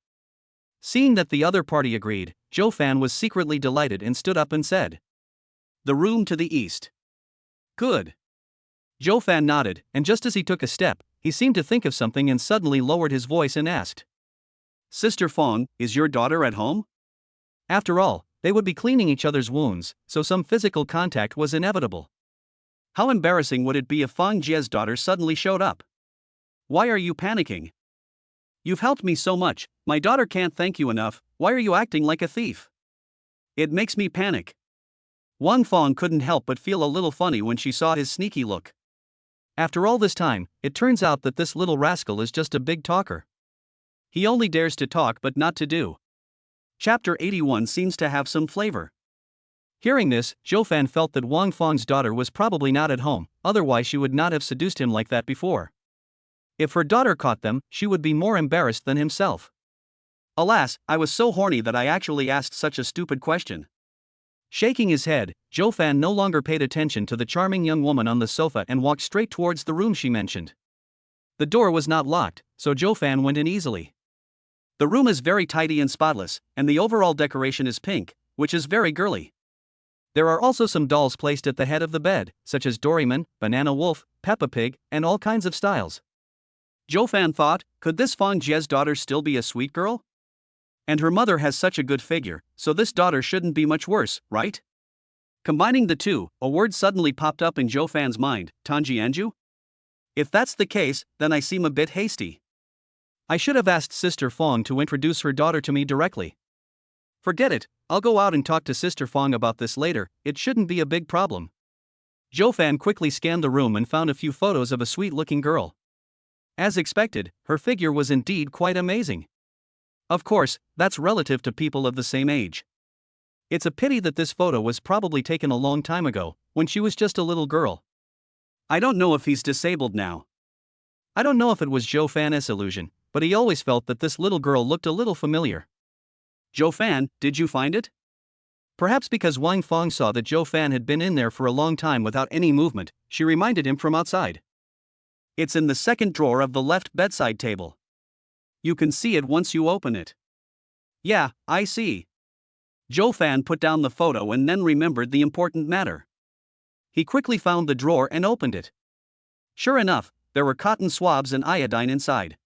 Seeing that the other party agreed, Joe Fan was secretly delighted and stood up and said, "The room to the east." Good. Joe Fan nodded, and just as he took a step, he seemed to think of something and suddenly lowered his voice and asked, "Sister Fong, is your daughter at home?" After all, they would be cleaning each other's wounds, so some physical contact was inevitable. How embarrassing would it be if Fong Jie's daughter suddenly showed up? "Why are you panicking? You've helped me so much, my daughter can't thank you enough, why are you acting like a thief?" "It makes me panic." Wang Fong couldn't help but feel a little funny when she saw his sneaky look. After all this time, it turns out that this little rascal is just a big talker. He only dares to talk but not to do. Chapter 81 seems to have some flavor. Hearing this, Zhou Fan felt that Wang Fong's daughter was probably not at home, otherwise she would not have seduced him like that before. If her daughter caught them, she would be more embarrassed than himself. Alas, I was so horny that I actually asked such a stupid question. Shaking his head, Zhou Fan no longer paid attention to the charming young woman on the sofa and walked straight towards the room she mentioned. The door was not locked, so Zhou Fan went in easily. The room is very tidy and spotless, and the overall decoration is pink, which is very girly. There are also some dolls placed at the head of the bed, such as Doraemon, Banana Wolf, Peppa Pig, and all kinds of styles. Zhou Fan thought, could this Fong Jie's daughter still be a sweet girl? And her mother has such a good figure, so this daughter shouldn't be much worse, right? Combining the two, a word suddenly popped up in Zhou Fan's mind, Tanjianju? If that's the case, then I seem a bit hasty. I should have asked Sister Fong to introduce her daughter to me directly. Forget it, I'll go out and talk to Sister Fong about this later, it shouldn't be a big problem. Zhou Fan quickly scanned the room and found a few photos of a sweet-looking girl. As expected, her figure was indeed quite amazing. Of course, that's relative to people of the same age. It's a pity that this photo was probably taken a long time ago, when she was just a little girl. I don't know if he's disabled now. I don't know if it was Zhou Fan's illusion, but he always felt that this little girl looked a little familiar. Zhou Fan, did you find it? Perhaps because Wang Fong saw that Zhou Fan had been in there for a long time without any movement, she reminded him from outside. It's in the second drawer of the left bedside table. You can see it once you open it. Yeah, I see. Zhou Fan put down the photo and then remembered the important matter. He quickly found the drawer and opened it. Sure enough, there were cotton swabs and iodine inside.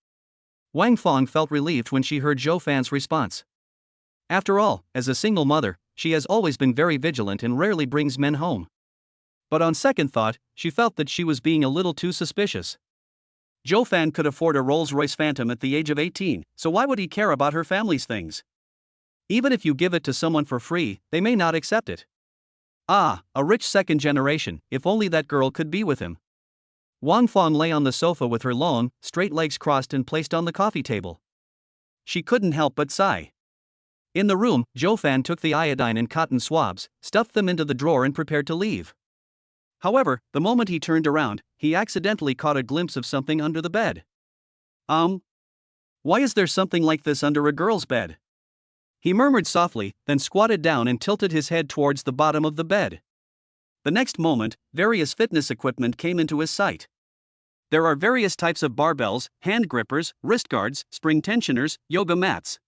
Wang Fong felt relieved when she heard Zhou Fan's response. After all, as a single mother, she has always been very vigilant and rarely brings men home. But on second thought, she felt that she was being a little too suspicious. Zhou Fan could afford a Rolls-Royce Phantom at the age of 18, so why would he care about her family's things? Even if you give it to someone for free, they may not accept it. Ah, a rich second generation, if only that girl could be with him. Wang Fong lay on the sofa with her long, straight legs crossed and placed on the coffee table. She couldn't help but sigh. In the room, Zhou Fan took the iodine and cotton swabs, stuffed them into the drawer and prepared to leave. However, the moment he turned around, he accidentally caught a glimpse of something under the bed. Why is there something like this under a girl's bed? He murmured softly, then squatted down and tilted his head towards the bottom of the bed. The next moment, various fitness equipment came into his sight. There are various types of barbells, hand grippers, wrist guards, spring tensioners, yoga mats.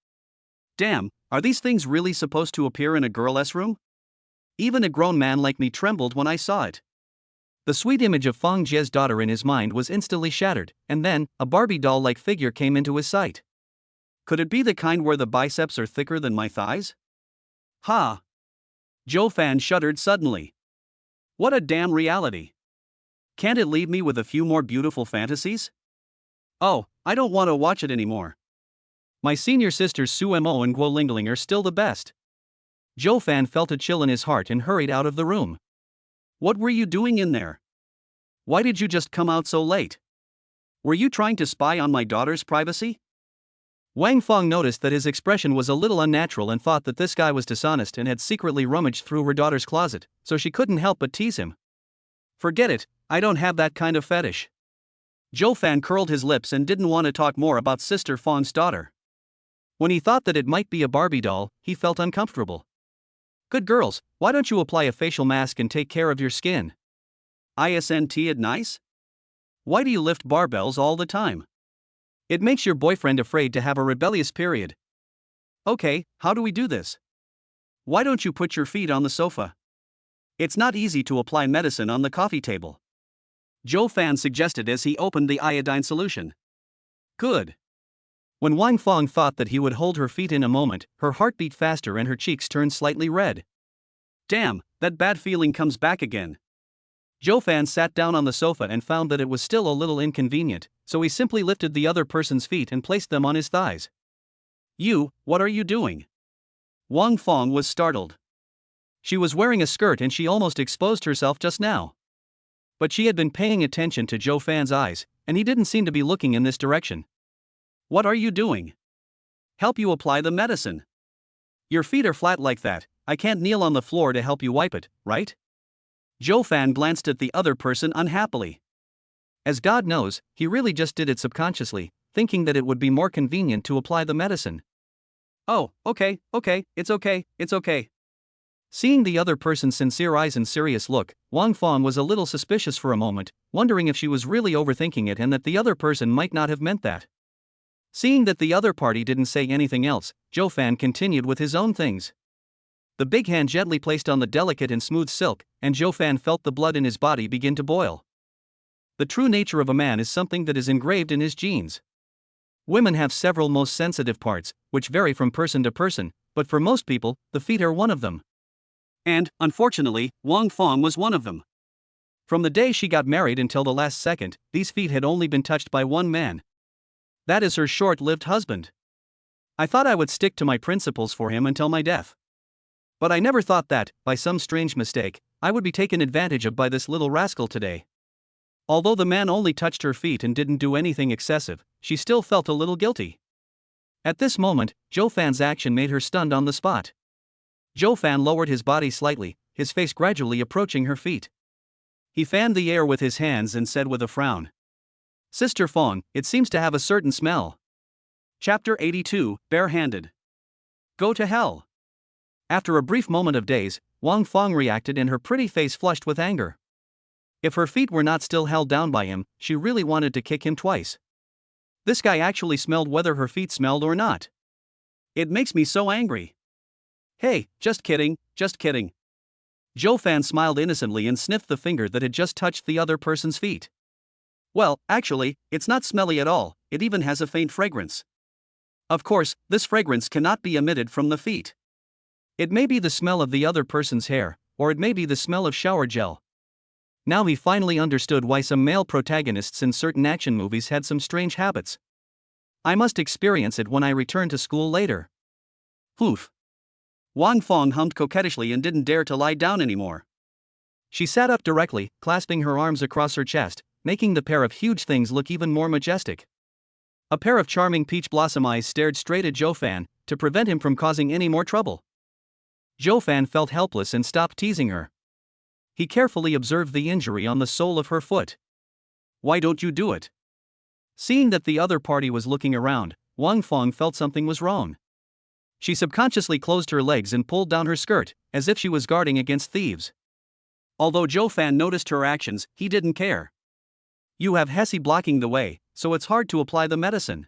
Damn, are these things really supposed to appear in a girl's room? Even a grown man like me trembled when I saw it. The sweet image of Fong Jie's daughter in his mind was instantly shattered, and then, a Barbie doll-like figure came into his sight. Could it be the kind where the biceps are thicker than my thighs? Ha! Zhou Fan shuddered suddenly. What a damn reality. Can't it leave me with a few more beautiful fantasies? Oh, I don't want to watch it anymore. My senior sisters Su Mo and Gu Lingling are still the best. Zhou Fan felt a chill in his heart and hurried out of the room. What were you doing in there? Why did you just come out so late? Were you trying to spy on my daughter's privacy? Wang Fong noticed that his expression was a little unnatural and thought that this guy was dishonest and had secretly rummaged through her daughter's closet, so she couldn't help but tease him. Forget it, I don't have that kind of fetish. Zhou Fan curled his lips and didn't want to talk more about Sister Fong's daughter. When he thought that it might be a Barbie doll, he felt uncomfortable. Good girls, why don't you apply a facial mask and take care of your skin? Isn't it nice? Why do you lift barbells all the time? It makes your boyfriend afraid to have a rebellious period. Okay, how do we do this? Why don't you put your feet on the sofa? It's not easy to apply medicine on the coffee table. Joe Fan suggested as he opened the iodine solution. Good. When Wang Fong thought that he would hold her feet in a moment, her heart beat faster and her cheeks turned slightly red. Damn, that bad feeling comes back again. Joe Fan sat down on the sofa and found that it was still a little inconvenient, so he simply lifted the other person's feet and placed them on his thighs. What are you doing? Wang Fong was startled. She was wearing a skirt and she almost exposed herself just now. But she had been paying attention to Joe Fan's eyes, and he didn't seem to be looking in this direction. What are you doing? Help you apply the medicine. Your feet are flat like that, I can't kneel on the floor to help you wipe it, right? Joe Fan glanced at the other person unhappily. As God knows, he really just did it subconsciously, thinking that it would be more convenient to apply the medicine. Oh, okay, it's okay. Seeing the other person's sincere eyes and serious look, Wang Fong was a little suspicious for a moment, wondering if she was really overthinking it and that the other person might not have meant that. Seeing that the other party didn't say anything else, Joe Fan continued with his own things. The big hand gently placed on the delicate and smooth silk, and Joe Fan felt the blood in his body begin to boil. The true nature of a man is something that is engraved in his genes. Women have several most sensitive parts, which vary from person to person, but for most people, the feet are one of them. And, unfortunately, Wang Fong was one of them. From the day she got married until the last second, these feet had only been touched by one man. That is her short-lived husband. I thought I would stick to my principles for him until my death. But I never thought that, by some strange mistake, I would be taken advantage of by this little rascal today. Although the man only touched her feet and didn't do anything excessive, she still felt a little guilty. At this moment, Joe Fan's action made her stunned on the spot. Joe Fan lowered his body slightly, his face gradually approaching her feet. He fanned the air with his hands and said with a frown, Sister Fong, it seems to have a certain smell. Chapter 82, Barehanded. Go to hell. After a brief moment of daze, Wang Fong reacted and her pretty face flushed with anger. If her feet were not still held down by him, she really wanted to kick him twice. This guy actually smelled whether her feet smelled or not. It makes me so angry. Hey, just kidding. Joe Fan smiled innocently and sniffed the finger that had just touched the other person's feet. Well, actually, it's not smelly at all, it even has a faint fragrance. Of course, this fragrance cannot be emitted from the feet. It may be the smell of the other person's hair, or it may be the smell of shower gel. Now he finally understood why some male protagonists in certain action movies had some strange habits. I must experience it when I return to school later. Poof. Wang Fong hummed coquettishly and didn't dare to lie down anymore. She sat up directly, clasping her arms across her chest, making the pair of huge things look even more majestic. A pair of charming peach blossom eyes stared straight at Joe Fan, to prevent him from causing any more trouble. Joe Fan felt helpless and stopped teasing her. He carefully observed the injury on the sole of her foot. Why don't you do it? Seeing that the other party was looking around, Wang Fong felt something was wrong. She subconsciously closed her legs and pulled down her skirt, as if she was guarding against thieves. Although Joe Fan noticed her actions, he didn't care. You have Hesse blocking the way, so it's hard to apply the medicine.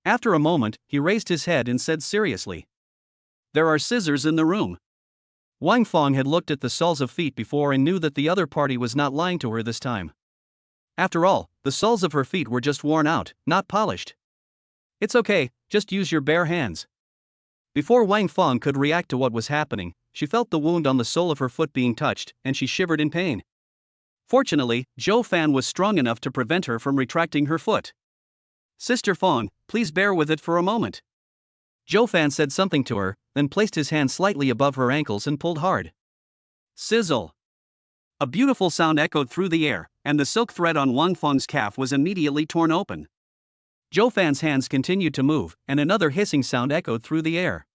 After a moment, he raised his head and said seriously, There are scissors in the room. Wang Fong had looked at the soles of feet before and knew that the other party was not lying to her this time. After all, the soles of her feet were just worn out, not polished. It's okay, just use your bare hands. Before Wang Fong could react to what was happening, she felt the wound on the sole of her foot being touched, and she shivered in pain. Fortunately, Joe Fan was strong enough to prevent her from retracting her foot. Sister Fong, please bear with it for a moment. Joe Fan said something to her, then placed his hand slightly above her ankles and pulled hard. Sizzle! A beautiful sound echoed through the air, and the silk thread on Wang Fong's calf was immediately torn open. Joe Fan's hands continued to move, and another hissing sound echoed through the air.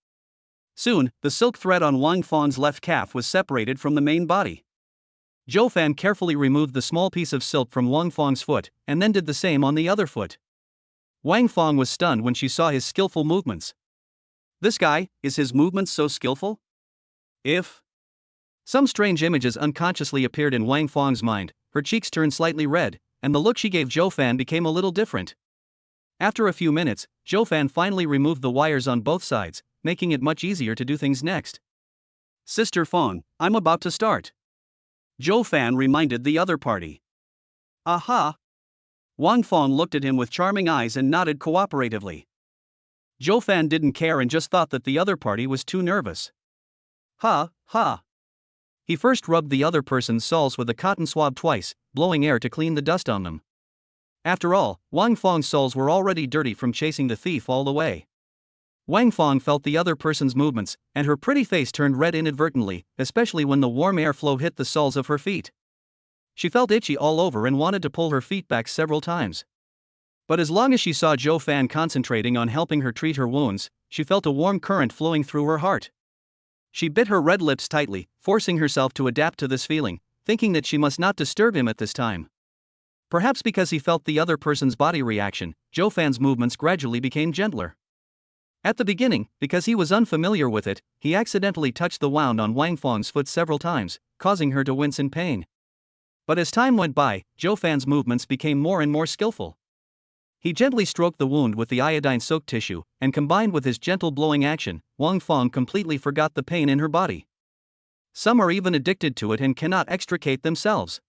Soon, the silk thread on Wang Fong's left calf was separated from the main body. Joe Fan carefully removed the small piece of silk from Wang Fong's foot, and then did the same on the other foot. Wang Fong was stunned when she saw his skillful movements. This guy, is his movements so skillful? Some strange images unconsciously appeared in Wang Fong's mind, her cheeks turned slightly red, and the look she gave Joe Fan became a little different. After a few minutes, Zhou Fan finally removed the wires on both sides, making it much easier to do things next. Sister Fong, I'm about to start. Zhou Fan reminded the other party. Aha! Wang Fong looked at him with charming eyes and nodded cooperatively. Zhou Fan didn't care and just thought that the other party was too nervous. Ha, ha. He first rubbed the other person's soles with a cotton swab twice, blowing air to clean the dust on them. After all, Wang Fong's soles were already dirty from chasing the thief all the way. Wang Fong felt the other person's movements, and her pretty face turned red inadvertently, especially when the warm airflow hit the soles of her feet. She felt itchy all over and wanted to pull her feet back several times. But as long as she saw Zhou Fan concentrating on helping her treat her wounds, she felt a warm current flowing through her heart. She bit her red lips tightly, forcing herself to adapt to this feeling, thinking that she must not disturb him at this time. Perhaps because he felt the other person's body reaction, Zhou Fan's movements gradually became gentler. At the beginning, because he was unfamiliar with it, he accidentally touched the wound on Wang Fong's foot several times, causing her to wince in pain. But as time went by, Zhou Fan's movements became more and more skillful. He gently stroked the wound with the iodine-soaked tissue, and combined with his gentle blowing action, Wang Fong completely forgot the pain in her body. Some are even addicted to it and cannot extricate themselves.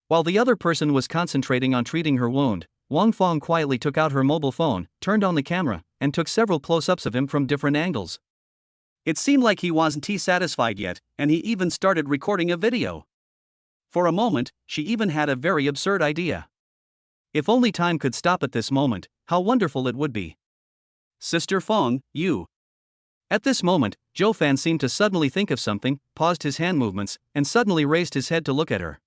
While the other person was concentrating on treating her wound, Wang Fong quietly took out her mobile phone, turned on the camera, and took several close-ups of him from different angles. It seemed like he wasn't satisfied yet, and he even started recording a video. For a moment, she even had a very absurd idea. If only time could stop at this moment, how wonderful it would be. Sister Fong, you. At this moment, Zhou Fan seemed to suddenly think of something, paused his hand movements, and suddenly raised his head to look at her.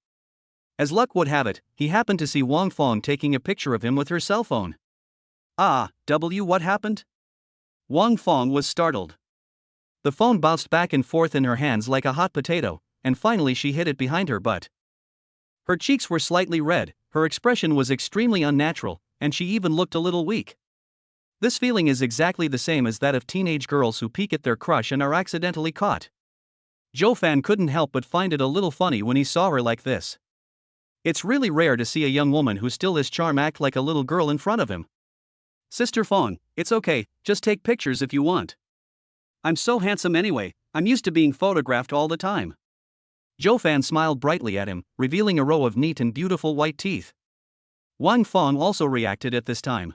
As luck would have it, he happened to see Wang Fong taking a picture of him with her cell phone. What happened? Wang Fong was startled. The phone bounced back and forth in her hands like a hot potato, and finally she hid it behind her butt. Her cheeks were slightly red, her expression was extremely unnatural, and she even looked a little weak. This feeling is exactly the same as that of teenage girls who peek at their crush and are accidentally caught. Zhou Fan couldn't help but find it a little funny when he saw her like this. It's really rare to see a young woman who still has charm act like a little girl in front of him. Sister Fong, it's okay, just take pictures if you want. I'm so handsome anyway, I'm used to being photographed all the time. Zhou Fan smiled brightly at him, revealing a row of neat and beautiful white teeth. Wang Fong also reacted at this time.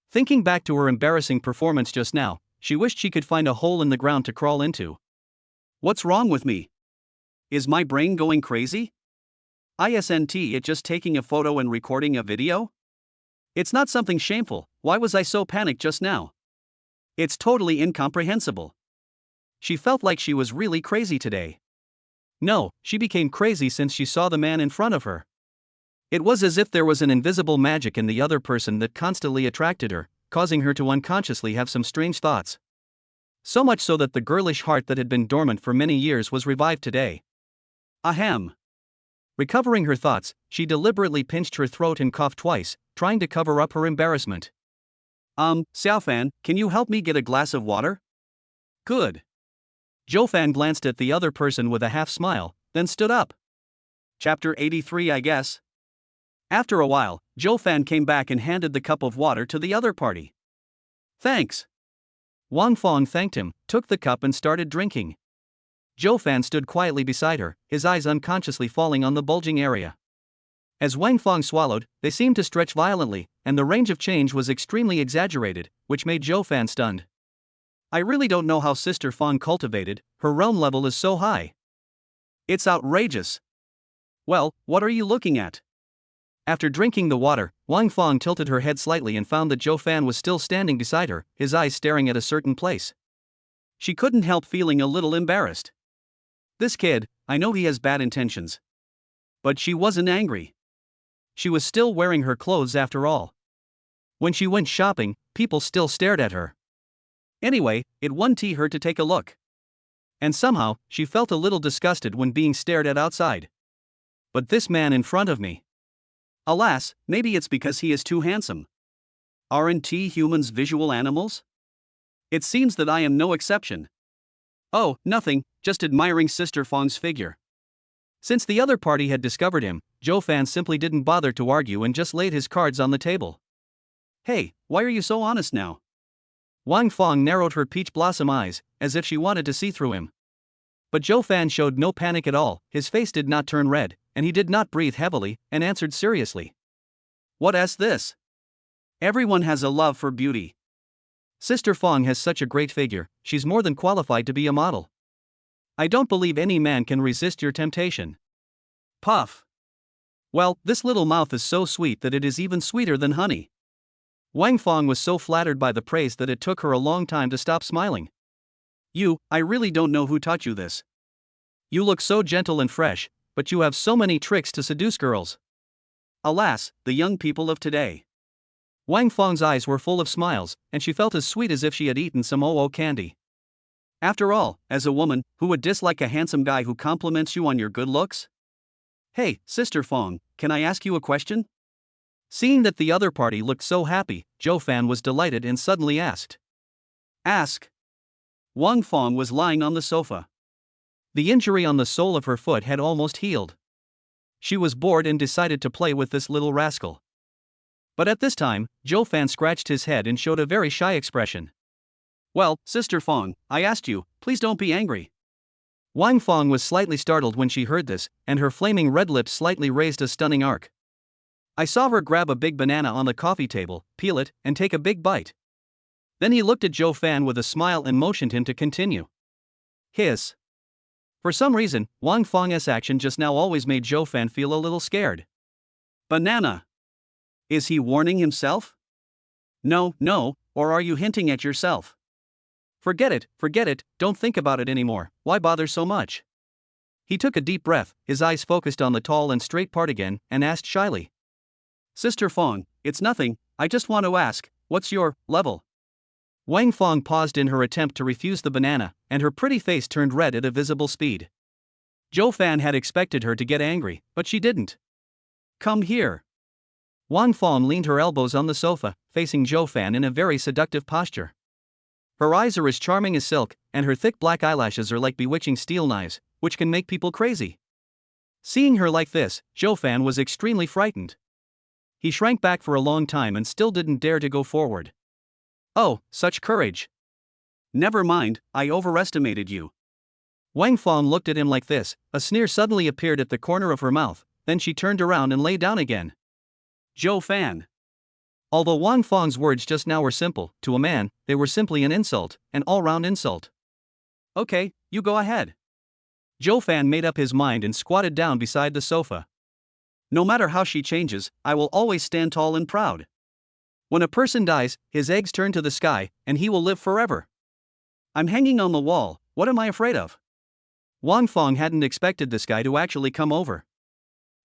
Thinking back to her embarrassing performance just now, she wished she could find a hole in the ground to crawl into. What's wrong with me? Is my brain going crazy? Isn't it just taking a photo and recording a video? It's not something shameful, why was I so panicked just now? It's totally incomprehensible. She felt like she was really crazy today. No, she became crazy since she saw the man in front of her. It was as if there was an invisible magic in the other person that constantly attracted her, causing her to unconsciously have some strange thoughts. So much so that the girlish heart that had been dormant for many years was revived today. Ahem. Recovering her thoughts, she deliberately pinched her throat and coughed twice, trying to cover up her embarrassment. Xiao Fan, can you help me get a glass of water? Good. Zhou Fan glanced at the other person with a half smile, then stood up. Chapter 83, I guess. After a while, Zhou Fan came back and handed the cup of water to the other party. Thanks. Wang Fong thanked him, took the cup and started drinking. Zhou Fan stood quietly beside her, his eyes unconsciously falling on the bulging area. As Wang Fong swallowed, they seemed to stretch violently, and the range of change was extremely exaggerated, which made Zhou Fan stunned. I really don't know how Sister Fong cultivated, her realm level is so high. It's outrageous. Well, what are you looking at? After drinking the water, Wang Fong tilted her head slightly and found that Zhou Fan was still standing beside her, his eyes staring at a certain place. She couldn't help feeling a little embarrassed. This kid, I know he has bad intentions. But she wasn't angry. She was still wearing her clothes after all. When she went shopping, people still stared at her. Anyway, it wouldn't her to take a look. And somehow, she felt a little disgusted when being stared at outside. But this man in front of me. Alas, maybe it's because he is too handsome. Aren't humans visual animals? It seems that I am no exception. Oh, nothing, just admiring Sister Fong's figure. Since the other party had discovered him, Zhou Fan simply didn't bother to argue and just laid his cards on the table. Hey, why are you so honest now? Wang Fong narrowed her peach blossom eyes, as if she wanted to see through him. But Zhou Fan showed no panic at all, his face did not turn red, and he did not breathe heavily, and answered seriously. What's this? Everyone has a love for beauty. Sister Fong has such a great figure, she's more than qualified to be a model. I don't believe any man can resist your temptation. Puff. Well, this little mouth is so sweet that it is even sweeter than honey. Wang Fong was so flattered by the praise that it took her a long time to stop smiling. I really don't know who taught you this. You look so gentle and fresh, but you have so many tricks to seduce girls. Alas, the young people of today. Wang Fong's eyes were full of smiles, and she felt as sweet as if she had eaten some OO candy. After all, as a woman, who would dislike a handsome guy who compliments you on your good looks? Hey, Sister Fong, can I ask you a question? Seeing that the other party looked so happy, Zhou Fan was delighted and suddenly asked. Ask. Wang Fong was lying on the sofa. The injury on the sole of her foot had almost healed. She was bored and decided to play with this little rascal. But at this time, Zhou Fan scratched his head and showed a very shy expression. Well, Sister Fong, I asked you, please don't be angry. Wang Fong was slightly startled when she heard this, and her flaming red lips slightly raised a stunning arc. I saw her grab a big banana on the coffee table, peel it, and take a big bite. Then he looked at Zhou Fan with a smile and motioned him to continue. Hiss. For some reason, Wang Fong's action just now always made Zhou Fan feel a little scared. Banana. Is he warning himself? No, or are you hinting at yourself? Forget it, don't think about it anymore, why bother so much? He took a deep breath, his eyes focused on the tall and straight part again, and asked shyly. Sister Fong, it's nothing, I just want to ask, what's your level? Wang Fong paused in her attempt to refuse the banana, and her pretty face turned red at a visible speed. Zhou Fan had expected her to get angry, but she didn't. Come here. Wang Fong leaned her elbows on the sofa, facing Zhou Fan in a very seductive posture. Her eyes are as charming as silk, and her thick black eyelashes are like bewitching steel knives, which can make people crazy. Seeing her like this, Zhou Fan was extremely frightened. He shrank back for a long time and still didn't dare to go forward. Oh, such courage. Never mind, I overestimated you. Wang Fong looked at him like this, a sneer suddenly appeared at the corner of her mouth, then she turned around and lay down again. Zhou Fan. Although Wang Fong's words just now were simple, to a man, they were simply an insult, an all-round insult. Okay, you go ahead. Zhou Fan made up his mind and squatted down beside the sofa. No matter how she changes, I will always stand tall and proud. When a person dies, his eggs turn to the sky, and he will live forever. I'm hanging on the wall, what am I afraid of? Wang Fong hadn't expected this guy to actually come over.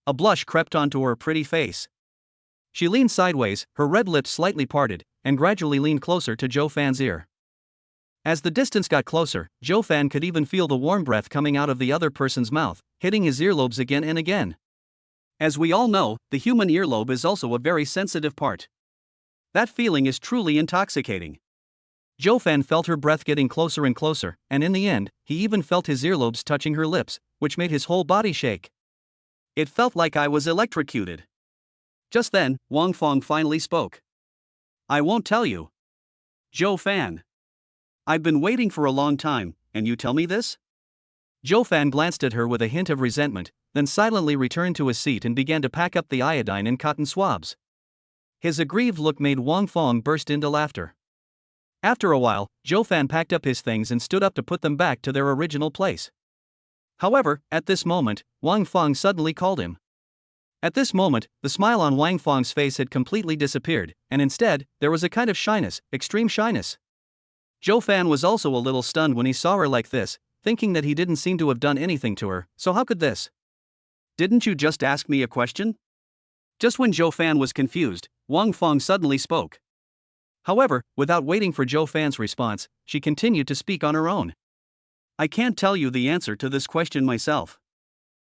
A blush crept onto her pretty face. She leaned sideways, her red lips slightly parted, and gradually leaned closer to Zhou Fan's ear. As the distance got closer, Zhou Fan could even feel the warm breath coming out of the other person's mouth, hitting his earlobes again and again. As we all know, the human earlobe is also a very sensitive part. That feeling is truly intoxicating. Zhou Fan felt her breath getting closer and closer, and in the end, he even felt his earlobes touching her lips, which made his whole body shake. It felt like I was electrocuted. Just then, Wang Fong finally spoke. I won't tell you. Zhou Fan. I've been waiting for a long time, and you tell me this? Zhou Fan glanced at her with a hint of resentment, then silently returned to his seat and began to pack up the iodine and cotton swabs. His aggrieved look made Wang Fong burst into laughter. After a while, Zhou Fan packed up his things and stood up to put them back to their original place. However, at this moment, Wang Fong suddenly called him. At this moment, the smile on Wang Fong's face had completely disappeared, and instead, there was a kind of shyness, extreme shyness. Zhou Fan was also a little stunned when he saw her like this, thinking that he didn't seem to have done anything to her, so how could this? Didn't you just ask me a question? Just when Zhou Fan was confused, Wang Fong suddenly spoke. However, without waiting for Zhou Fan's response, she continued to speak on her own. I can't tell you the answer to this question myself.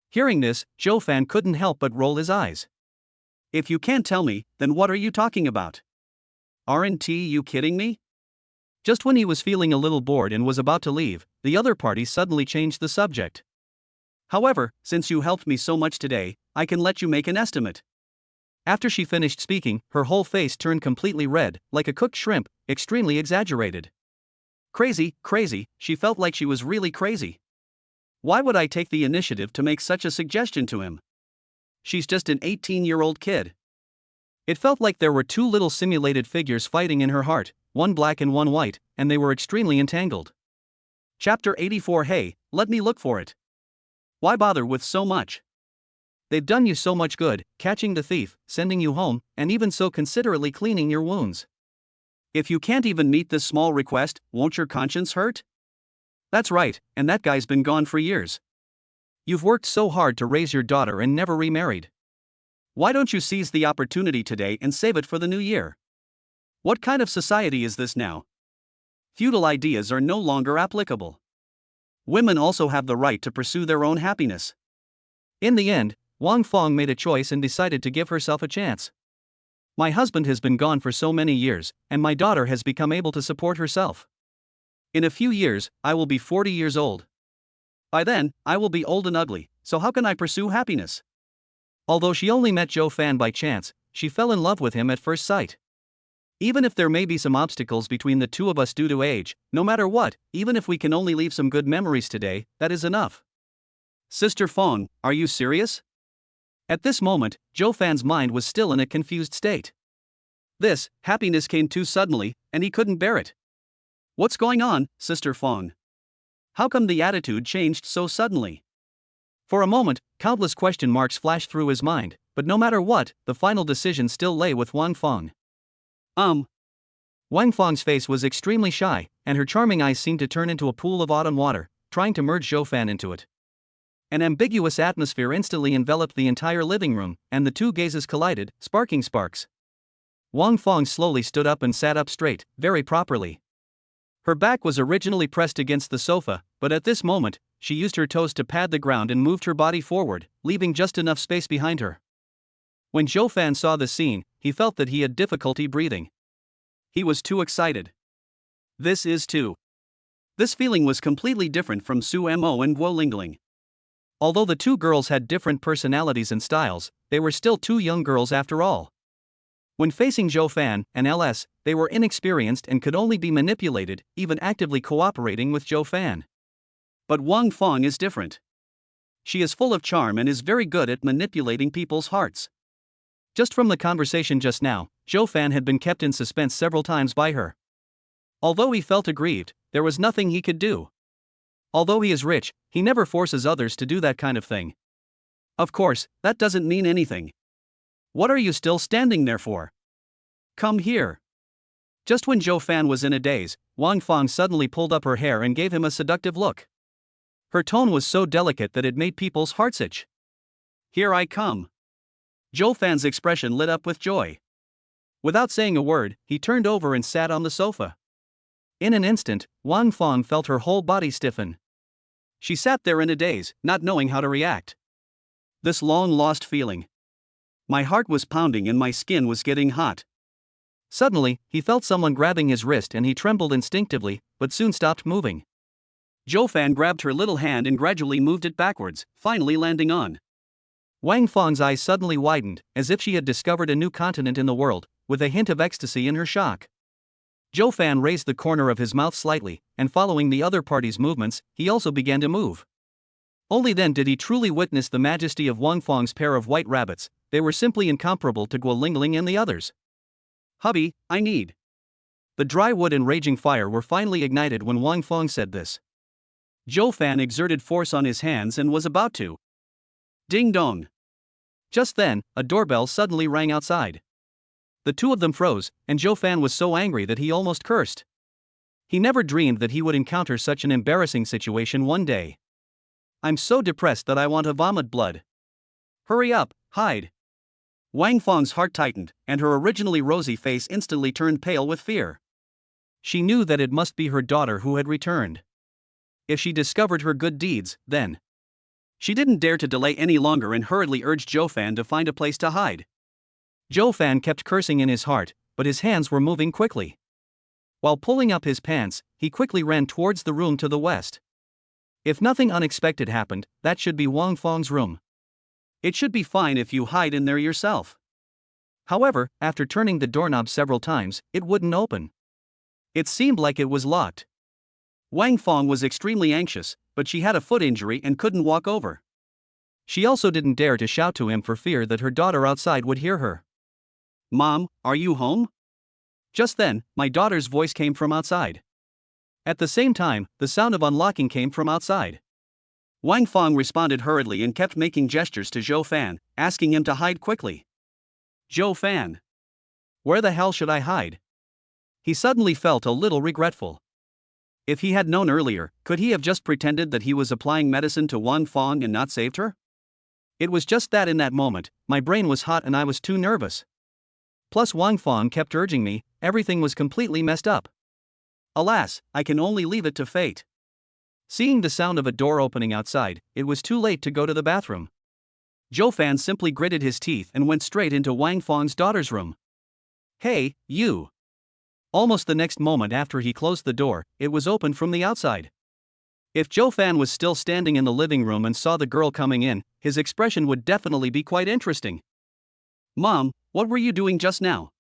Hearing this, Zhou Fan couldn't help but roll his eyes. If you can't tell me, then what are you talking about? Aren't you kidding me? Just when he was feeling a little bored and was about to leave, the other party suddenly changed the subject. However, since you helped me so much today, I can let you make an estimate. After she finished speaking, her whole face turned completely red, like a cooked shrimp, extremely exaggerated. Crazy, crazy, she felt like she was really crazy. Why would I take the initiative to make such a suggestion to him? She's just an 18-year-old kid. It felt like there were two little simulated figures fighting in her heart, one black and one white, and they were extremely entangled. Chapter 84. Hey, let me look for it. Why bother with so much? They've done you so much good, catching the thief, sending you home, and even so considerately cleaning your wounds. If you can't even meet this small request, won't your conscience hurt? That's right, and that guy's been gone for years. You've worked so hard to raise your daughter and never remarried. Why don't you seize the opportunity today and save it for the new year? What kind of society is this now? Feudal ideas are no longer applicable. Women also have the right to pursue their own happiness. In the end, Wang Fong made a choice and decided to give herself a chance. My husband has been gone for so many years, and my daughter has become able to support herself. In a few years, I will be 40 years old. By then, I will be old and ugly, so how can I pursue happiness? Although she only met Zhou Fan by chance, she fell in love with him at first sight. Even if there may be some obstacles between the two of us due to age, no matter what, even if we can only leave some good memories today, that is enough. Sister Fong, are you serious? At this moment, Zhou Fan's mind was still in a confused state. This happiness came too suddenly, and he couldn't bear it. What's going on, Sister Fong? How come the attitude changed so suddenly? For a moment, countless question marks flashed through his mind, but no matter what, the final decision still lay with Wang Fong. Wang Fong's face was extremely shy, and her charming eyes seemed to turn into a pool of autumn water, trying to merge Zhou Fan into it. An ambiguous atmosphere instantly enveloped the entire living room, and the two gazes collided, sparking sparks. Wang Fong slowly stood up and sat up straight, very properly. Her back was originally pressed against the sofa, but at this moment, she used her toes to pad the ground and moved her body forward, leaving just enough space behind her. When Zhou Fan saw the scene, he felt that he had difficulty breathing. He was too excited. This feeling was completely different from Su Mo and Gu Lingling. Although the two girls had different personalities and styles, they were still two young girls after all. When facing Zhou Fan and LS, they were inexperienced and could only be manipulated, even actively cooperating with Zhou Fan. But Wang Fong is different. She is full of charm and is very good at manipulating people's hearts. Just from the conversation just now, Zhou Fan had been kept in suspense several times by her. Although he felt aggrieved, there was nothing he could do. Although he is rich, he never forces others to do that kind of thing. Of course, that doesn't mean anything. What are you still standing there for? Come here. Just when Zhou Fan was in a daze, Wang Fong suddenly pulled up her hair and gave him a seductive look. Her tone was so delicate that it made people's hearts itch. Here I come. Zhou Fan's expression lit up with joy. Without saying a word, he turned over and sat on the sofa. In an instant, Wang Fong felt her whole body stiffen. She sat there in a daze, not knowing how to react. This long-lost feeling. My heart was pounding and my skin was getting hot. Suddenly, he felt someone grabbing his wrist and he trembled instinctively, but soon stopped moving. Zhou Fan grabbed her little hand and gradually moved it backwards, finally landing on. Wang Fong's eyes suddenly widened, as if she had discovered a new continent in the world, with a hint of ecstasy in her shock. Zhou Fan raised the corner of his mouth slightly, and following the other party's movements, he also began to move. Only then did he truly witness the majesty of Wang Fong's pair of white rabbits. They were simply incomparable to Gu Lingling and the others. Hubby, I need. The dry wood and raging fire were finally ignited when Wang Fong said this. Zhou Fan exerted force on his hands and was about to. Ding dong. Just then, a doorbell suddenly rang outside. The two of them froze, and Zhou Fan was so angry that he almost cursed. He never dreamed that he would encounter such an embarrassing situation one day. I'm so depressed that I want to vomit blood. Hurry up, hide. Wang Fong's heart tightened, and her originally rosy face instantly turned pale with fear. She knew that it must be her daughter who had returned. If she discovered her good deeds, then. She didn't dare to delay any longer and hurriedly urged Zhou Fan to find a place to hide. Zhou Fan kept cursing in his heart, but his hands were moving quickly. While pulling up his pants, he quickly ran towards the room to the west. If nothing unexpected happened, that should be Wang Fong's room. It should be fine if you hide in there yourself. However, after turning the doorknob several times, it wouldn't open. It seemed like it was locked. Wang Fong was extremely anxious, but she had a foot injury and couldn't walk over. She also didn't dare to shout to him for fear that her daughter outside would hear her. "Mom, are you home?" Just then, my daughter's voice came from outside. At the same time, the sound of unlocking came from outside. Wang Fong responded hurriedly and kept making gestures to Zhou Fan, asking him to hide quickly. Zhou Fan. Where the hell should I hide? He suddenly felt a little regretful. If he had known earlier, could he have just pretended that he was applying medicine to Wang Fong and not saved her? It was just that in that moment, my brain was hot and I was too nervous. Plus Wang Fong kept urging me, everything was completely messed up. Alas, I can only leave it to fate. Seeing the sound of a door opening outside, it was too late to go to the bathroom. Zhou Fan simply gritted his teeth and went straight into Wang Fong's daughter's room. "Hey, you!" Almost the next moment after he closed the door, it was opened from the outside. If Zhou Fan was still standing in the living room and saw the girl coming in, his expression would definitely be quite interesting. "Mom, what were you doing just now?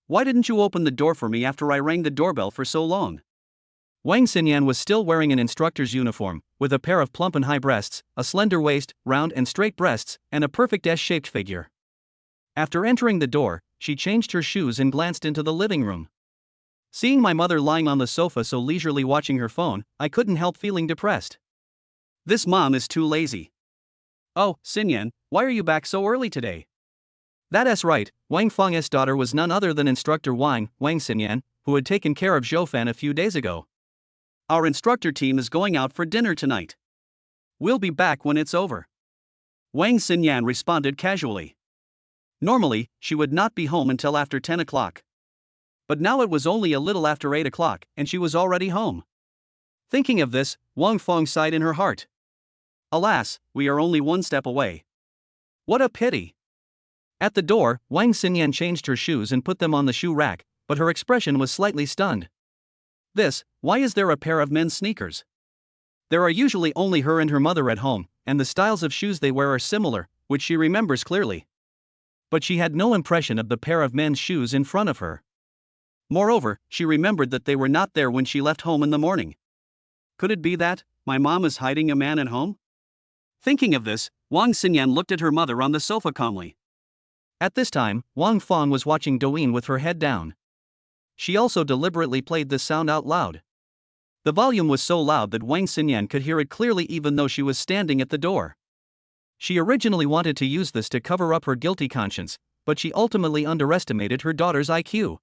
Why didn't you open the door for me after I rang the doorbell for so long?" Wang Xinyan was still wearing an instructor's uniform, with a pair of plump and high breasts, a slender waist, round and straight breasts, and a perfect S-shaped figure. After entering the door, she changed her shoes and glanced into the living room. Seeing my mother lying on the sofa so leisurely watching her phone, I couldn't help feeling depressed. This mom is too lazy. "Oh, Xinyan, why are you back so early today?" That's right, Wang Fong's daughter was none other than instructor Wang Xinyan, who had taken care of Zhou Fan a few days ago. "Our instructor team is going out for dinner tonight. We'll be back when it's over." Wang Xinyan responded casually. Normally, she would not be home until after 10 o'clock. But now it was only a little after 8 o'clock, and she was already home. Thinking of this, Wang Fong sighed in her heart. Alas, we are only one step away. What a pity. At the door, Wang Xinyan changed her shoes and put them on the shoe rack, but her expression was slightly stunned. Why is there a pair of men's sneakers? There are usually only her and her mother at home, and the styles of shoes they wear are similar, which she remembers clearly. But she had no impression of the pair of men's shoes in front of her. Moreover, she remembered that they were not there when she left home in the morning. Could it be that my mom is hiding a man at home? Thinking of this, Wang Xinyan looked at her mother on the sofa calmly. At this time, Wang Fong was watching Douyin with her head down. She also deliberately played this sound out loud. The volume was so loud that Wang Xinyan could hear it clearly even though she was standing at the door. She originally wanted to use this to cover up her guilty conscience, but she ultimately underestimated her daughter's IQ.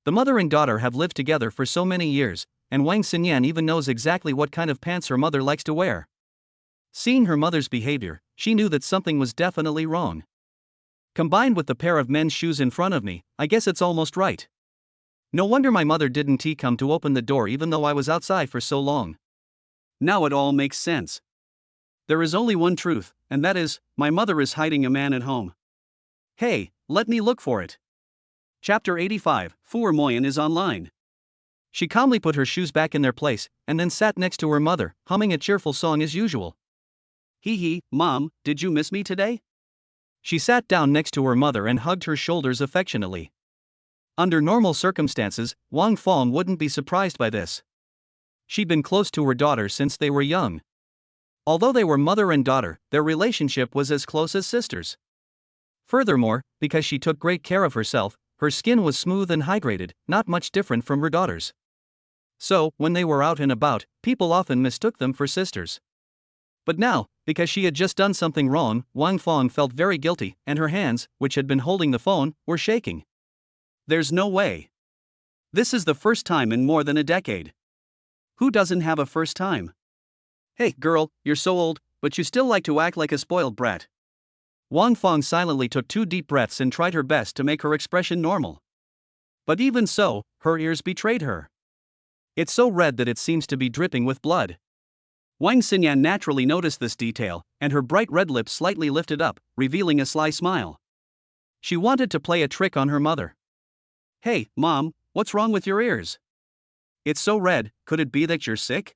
The mother and daughter have lived together for so many years, and Wang Xinyan even knows exactly what kind of pants her mother likes to wear. Seeing her mother's behavior, she knew that something was definitely wrong. Combined with the pair of men's shoes in front of me, I guess it's almost right. No wonder my mother didn't come to open the door even though I was outside for so long. Now it all makes sense. There is only one truth, and that is, my mother is hiding a man at home. Hey, let me look for it. Chapter 85, Fu Moyan is online. She calmly put her shoes back in their place, and then sat next to her mother, humming a cheerful song as usual. Hee hee, Mom, did you miss me today? She sat down next to her mother and hugged her shoulders affectionately. Under normal circumstances, Wang Fong wouldn't be surprised by this. She'd been close to her daughter since they were young. Although they were mother and daughter, their relationship was as close as sisters. Furthermore, because she took great care of herself, her skin was smooth and hydrated, not much different from her daughter's. So, when they were out and about, people often mistook them for sisters. But now, because she had just done something wrong, Wang Fong felt very guilty, and her hands, which had been holding the phone, were shaking. There's no way. This is the first time in more than a decade. Who doesn't have a first time? Hey, girl, you're so old, but you still like to act like a spoiled brat. Wang Fong silently took 2 deep breaths and tried her best to make her expression normal. But even so, her ears betrayed her. It's so red that it seems to be dripping with blood. Wang Xinyan naturally noticed this detail, and her bright red lips slightly lifted up, revealing a sly smile. She wanted to play a trick on her mother. Hey, Mom, what's wrong with your ears? It's so red, could it be that you're sick?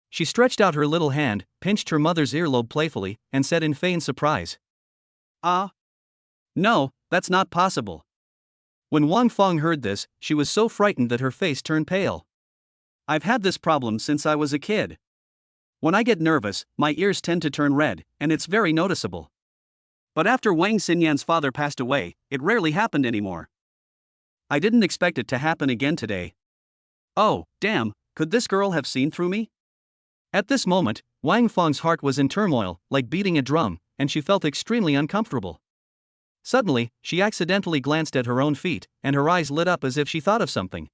She stretched out her little hand, pinched her mother's earlobe playfully, and said in feigned surprise. No, that's not possible. When Wang Feng heard this, she was so frightened that her face turned pale. I've had this problem since I was a kid. When I get nervous, my ears tend to turn red, and it's very noticeable. But after Wang Xinyan's father passed away, it rarely happened anymore. I didn't expect it to happen again today. Oh, damn, could this girl have seen through me? At this moment, Wang Feng's heart was in turmoil, like beating a drum, and she felt extremely uncomfortable. Suddenly, she accidentally glanced at her own feet, and her eyes lit up as if she thought of something.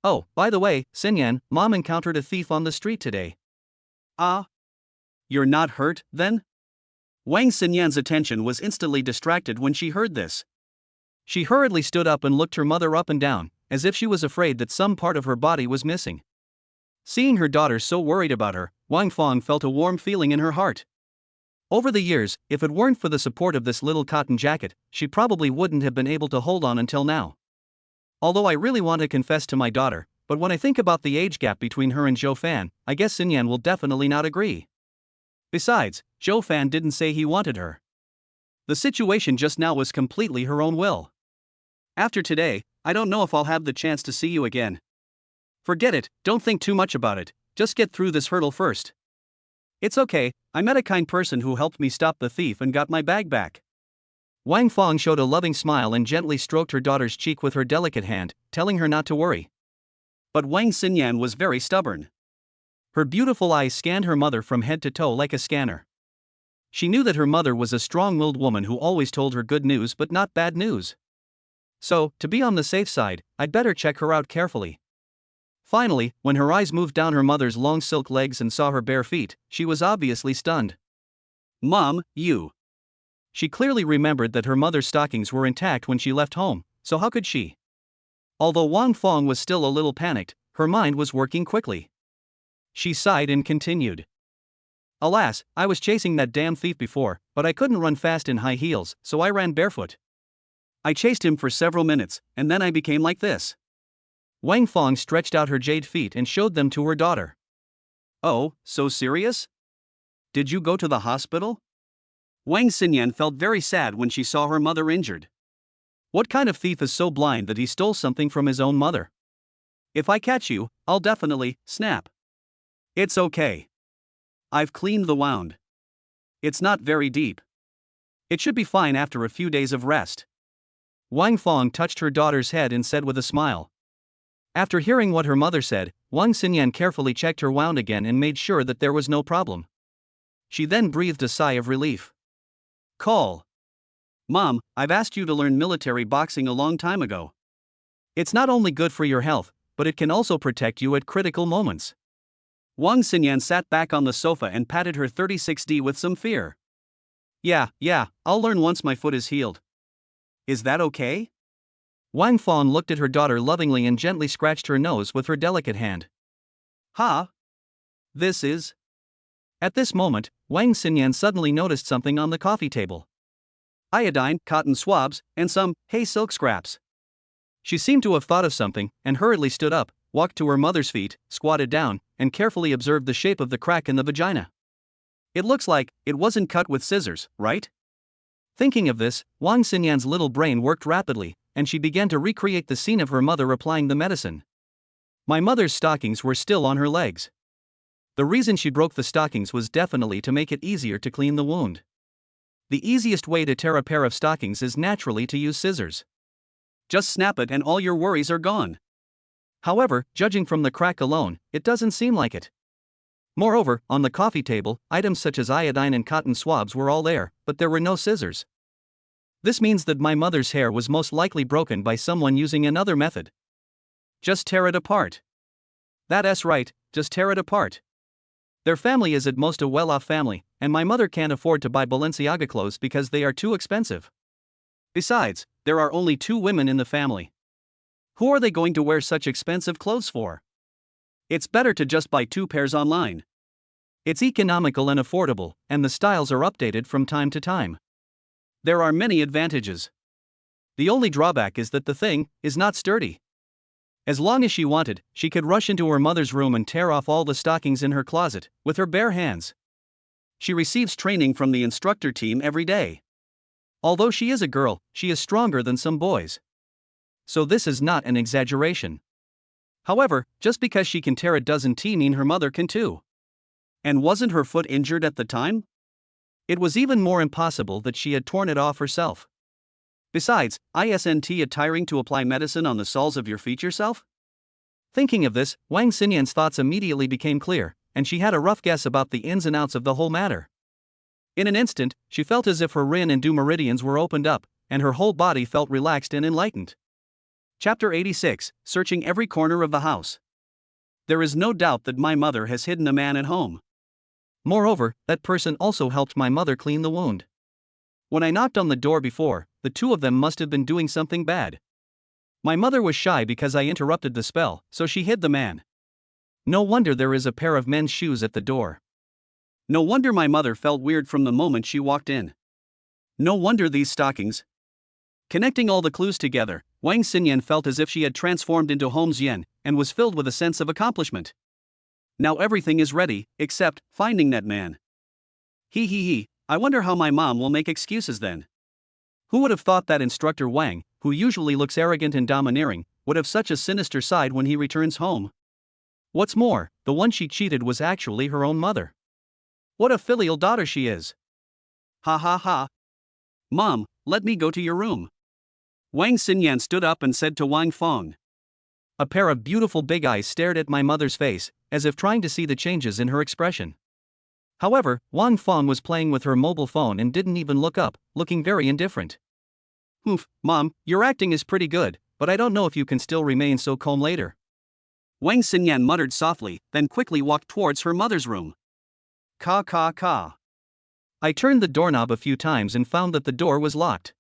Oh, by the way, Xinyan, Mom encountered a thief on the street today. Ah? You're not hurt, then? Wang Xinyan's attention was instantly distracted when she heard this. She hurriedly stood up and looked her mother up and down, as if she was afraid that some part of her body was missing. Seeing her daughter so worried about her, Wang Feng felt a warm feeling in her heart. Over the years, if it weren't for the support of this little cotton jacket, she probably wouldn't have been able to hold on until now. Although I really want to confess to my daughter, but when I think about the age gap between her and Zhou Fan, I guess Xinyan will definitely not agree. Besides, Zhou Fan didn't say he wanted her. The situation just now was completely her own will. After today, I don't know if I'll have the chance to see you again. Forget it, don't think too much about it, just get through this hurdle first. It's okay, I met a kind person who helped me stop the thief and got my bag back. Wang Feng showed a loving smile and gently stroked her daughter's cheek with her delicate hand, telling her not to worry. But Wang Xinyan was very stubborn. Her beautiful eyes scanned her mother from head to toe like a scanner. She knew that her mother was a strong-willed woman who always told her good news but not bad news. So, to be on the safe side, I'd better check her out carefully. Finally, when her eyes moved down her mother's long silk legs and saw her bare feet, she was obviously stunned. Mom, you. She clearly remembered that her mother's stockings were intact when she left home, so how could she? Although Wang Feng was still a little panicked, her mind was working quickly. She sighed and continued. Alas, I was chasing that damn thief before, but I couldn't run fast in high heels, so I ran barefoot. I chased him for several minutes, and then I became like this. Wang Feng stretched out her jade feet and showed them to her daughter. Oh, so serious? Did you go to the hospital? Wang Xinyan felt very sad when she saw her mother injured. What kind of thief is so blind that he stole something from his own mother? If I catch you, I'll definitely snap. It's okay. I've cleaned the wound. It's not very deep. It should be fine after a few days of rest. Wang Feng touched her daughter's head and said with a smile. After hearing what her mother said, Wang Xinyan carefully checked her wound again and made sure that there was no problem. She then breathed a sigh of relief. Call. Mom, I've asked you to learn military boxing a long time ago. It's not only good for your health, but it can also protect you at critical moments. Wang Xinyan sat back on the sofa and patted her 36D with some fear. Yeah, I'll learn once my foot is healed. Is that okay? Wang Feng looked at her daughter lovingly and gently scratched her nose with her delicate hand. Ha! This is... At this moment, Wang Xinyan suddenly noticed something on the coffee table. Iodine, cotton swabs, and some hay silk scraps. She seemed to have thought of something, and hurriedly stood up, walked to her mother's feet, squatted down, and carefully observed the shape of the crack in the vagina. It looks like it wasn't cut with scissors, right? Thinking of this, Wang Xinyan's little brain worked rapidly, and she began to recreate the scene of her mother applying the medicine. My mother's stockings were still on her legs. The reason she broke the stockings was definitely to make it easier to clean the wound. The easiest way to tear a pair of stockings is naturally to use scissors. Just snap it and all your worries are gone. However, judging from the crack alone, it doesn't seem like it. Moreover, on the coffee table, items such as iodine and cotton swabs were all there, but there were no scissors. This means that my mother's hair was most likely broken by someone using another method. Just tear it apart. That's right, just tear it apart. Their family is at most a well-off family, and my mother can't afford to buy Balenciaga clothes because they are too expensive. Besides, there are only 2 women in the family. Who are they going to wear such expensive clothes for? It's better to just buy 2 pairs online. It's economical and affordable, and the styles are updated from time to time. There are many advantages. The only drawback is that the thing is not sturdy. As long as she wanted, she could rush into her mother's room and tear off all the stockings in her closet, with her bare hands. She receives training from the instructor team every day. Although she is a girl, she is stronger than some boys. So this is not an exaggeration. However, just because she can tear it doesn't mean her mother can too. And wasn't her foot injured at the time? It was even more impossible that she had torn it off herself. Besides, isn't it tiring to apply medicine on the soles of your feet yourself? Thinking of this, Wang Xinyan's thoughts immediately became clear, and she had a rough guess about the ins and outs of the whole matter. In an instant, she felt as if her yin and du meridians were opened up, and her whole body felt relaxed and enlightened. Chapter 86, Searching Every Corner of the House. There is no doubt that my mother has hidden a man at home. Moreover, that person also helped my mother clean the wound. When I knocked on the door before, the two of them must have been doing something bad. My mother was shy because I interrupted the spell, so she hid the man. No wonder there is a pair of men's shoes at the door. No wonder my mother felt weird from the moment she walked in. No wonder these stockings. Connecting all the clues together, Wang Xinyan felt as if she had transformed into Holmes Yen, and was filled with a sense of accomplishment. Now everything is ready, except finding that man. He, I wonder how my mom will make excuses then. Who would have thought that Instructor Wang, who usually looks arrogant and domineering, would have such a sinister side when he returns home? What's more, the one she cheated was actually her own mother. What a filial daughter she is. Ha ha ha. Mom, let me go to your room. Wang Xinyan stood up and said to Wang Fong. A pair of beautiful big eyes stared at my mother's face, as if trying to see the changes in her expression. However, Wang Fong was playing with her mobile phone and didn't even look up, looking very indifferent. Oof, Mom, your acting is pretty good, but I don't know if you can still remain so calm later. Wang Xinyan muttered softly, then quickly walked towards her mother's room. Ka. I turned the doorknob a few times and found that the door was locked.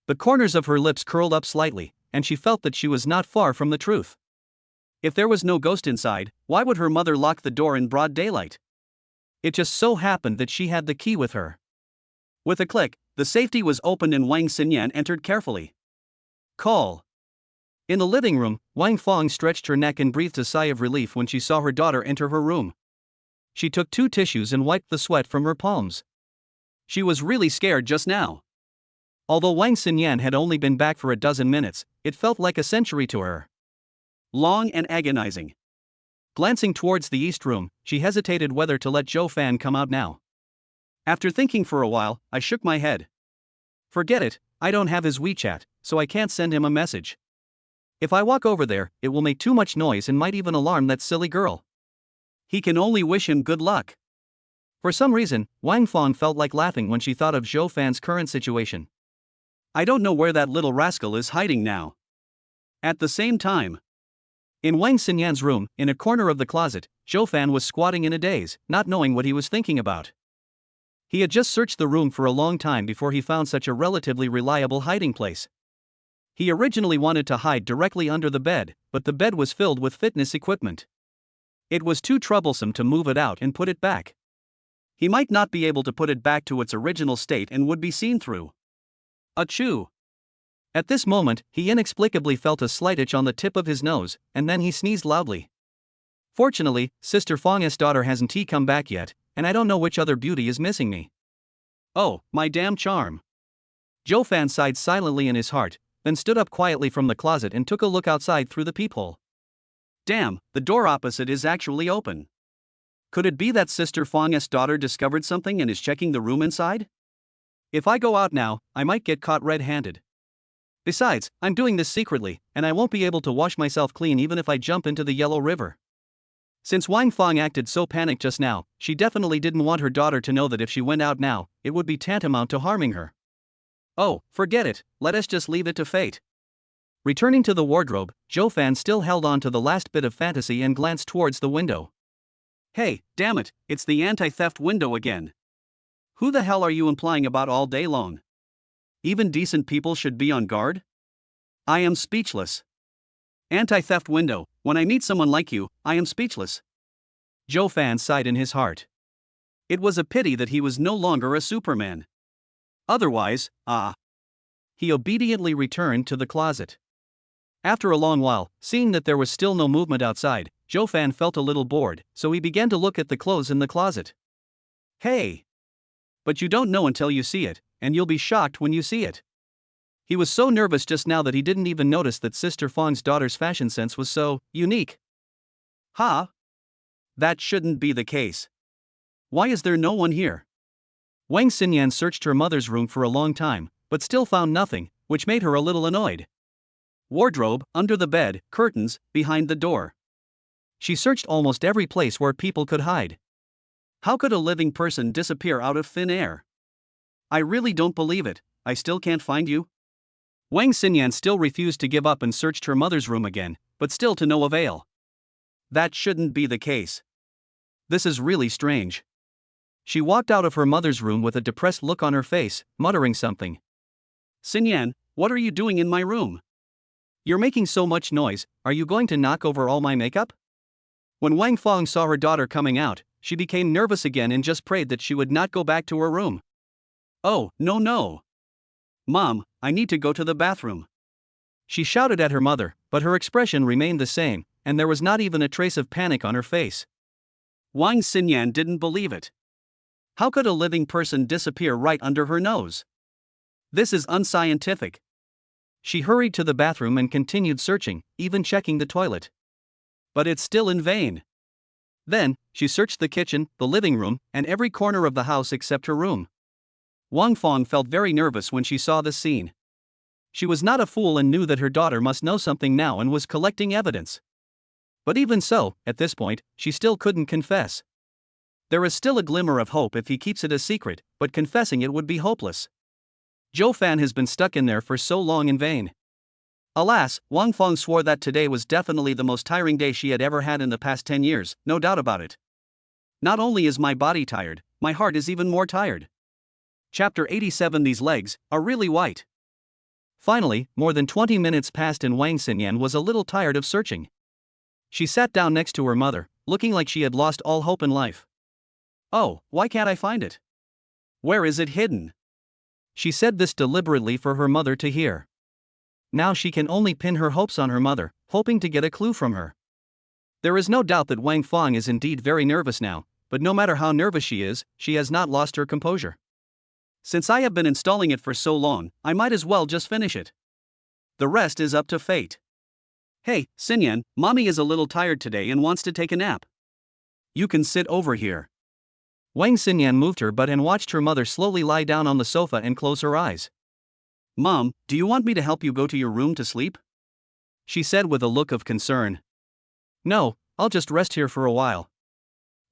The corners of her lips curled up slightly, and she felt that she was not far from the truth. If there was no ghost inside, why would her mother lock the door in broad daylight? It just so happened that she had the key with her. With a click, the safety was opened and Wang Xinyan entered carefully. Call. In the living room, Wang Fong stretched her neck and breathed a sigh of relief when she saw her daughter enter her room. She took 2 tissues and wiped the sweat from her palms. She was really scared just now. Although Wang Xinyan had only been back for a dozen minutes, it felt like a century to her. Long and agonizing. Glancing towards the east room, she hesitated whether to let Zhou Fan come out now. After thinking for a while, I shook my head. Forget it, I don't have his WeChat, so I can't send him a message. If I walk over there, it will make too much noise and might even alarm that silly girl. He can only wish him good luck. For some reason, Wang Fong felt like laughing when she thought of Zhou Fan's current situation. I don't know where that little rascal is hiding now. At the same time, in Wang Xinyan's room, in a corner of the closet, Zhou Fan was squatting in a daze, not knowing what he was thinking about. He had just searched the room for a long time before he found such a relatively reliable hiding place. He originally wanted to hide directly under the bed, but the bed was filled with fitness equipment. It was too troublesome to move it out and put it back. He might not be able to put it back to its original state and would be seen through. Achoo! At this moment, he inexplicably felt a slight itch on the tip of his nose, and then he sneezed loudly. Fortunately, Sister Fong's daughter hasn't come back yet, and I don't know which other beauty is missing me. Oh, my damn charm. Zhou Fan sighed silently in his heart, then stood up quietly from the closet and took a look outside through the peephole. Damn, the door opposite is actually open. Could it be that Sister Fong's daughter discovered something and is checking the room inside? If I go out now, I might get caught red-handed. Besides, I'm doing this secretly, and I won't be able to wash myself clean even if I jump into the Yellow River. Since Wang Fong acted so panicked just now, she definitely didn't want her daughter to know that if she went out now, it would be tantamount to harming her. Oh, forget it, let us just leave it to fate. Returning to the wardrobe, Zhou Fan still held on to the last bit of fantasy and glanced towards the window. Hey, damn it, it's the anti-theft window again. Who the hell are you implying about all day long? Even decent people should be on guard? I am speechless. Anti-theft window, when I meet someone like you, I am speechless. Zhou Fan sighed in his heart. It was a pity that he was no longer a Superman. Otherwise, He obediently returned to the closet. After a long while, seeing that there was still no movement outside, Zhou Fan felt a little bored, so he began to look at the clothes in the closet. Hey! But you don't know until you see it, and you'll be shocked when you see it. He was so nervous just now that he didn't even notice that Sister Fang's daughter's fashion sense was so unique. Huh? That shouldn't be the case. Why is there no one here? Wang Xinyan searched her mother's room for a long time, but still found nothing, which made her a little annoyed. Wardrobe, under the bed, curtains, behind the door. She searched almost every place where people could hide. How could a living person disappear out of thin air? I really don't believe it. I still can't find you. Wang Xinyan still refused to give up and searched her mother's room again, but still to no avail. That shouldn't be the case. This is really strange. She walked out of her mother's room with a depressed look on her face, muttering something. Xinyan, what are you doing in my room? You're making so much noise, are you going to knock over all my makeup? When Wang Fang saw her daughter coming out, she became nervous again and just prayed that she would not go back to her room. Oh, no. Mom, I need to go to the bathroom. She shouted at her mother, but her expression remained the same, and there was not even a trace of panic on her face. Wang Xinyan didn't believe it. How could a living person disappear right under her nose? This is unscientific. She hurried to the bathroom and continued searching, even checking the toilet. But it's still in vain. Then, she searched the kitchen, the living room, and every corner of the house except her room. Wang Fang felt very nervous when she saw this scene. She was not a fool and knew that her daughter must know something now and was collecting evidence. But even so, at this point, she still couldn't confess. There is still a glimmer of hope if he keeps it a secret, but confessing it would be hopeless. Zhou Fan has been stuck in there for so long in vain. Alas, Wang Fang swore that today was definitely the most tiring day she had ever had in the past 10 years, no doubt about it. Not only is my body tired, my heart is even more tired. Chapter 87. These legs are really white. Finally, more than 20 minutes passed and Wang Xinyan was a little tired of searching. She sat down next to her mother, looking like she had lost all hope in life. Oh, why can't I find it? Where is it hidden? She said this deliberately for her mother to hear. Now she can only pin her hopes on her mother, hoping to get a clue from her. There is no doubt that Wang Fang is indeed very nervous now, but no matter how nervous she is, she has not lost her composure. Since I have been installing it for so long, I might as well just finish it. The rest is up to fate. Hey, Xinyan, mommy is a little tired today and wants to take a nap. You can sit over here. Wang Xinyan moved her butt and watched her mother slowly lie down on the sofa and close her eyes. Mom, do you want me to help you go to your room to sleep? She said with a look of concern. No, I'll just rest here for a while.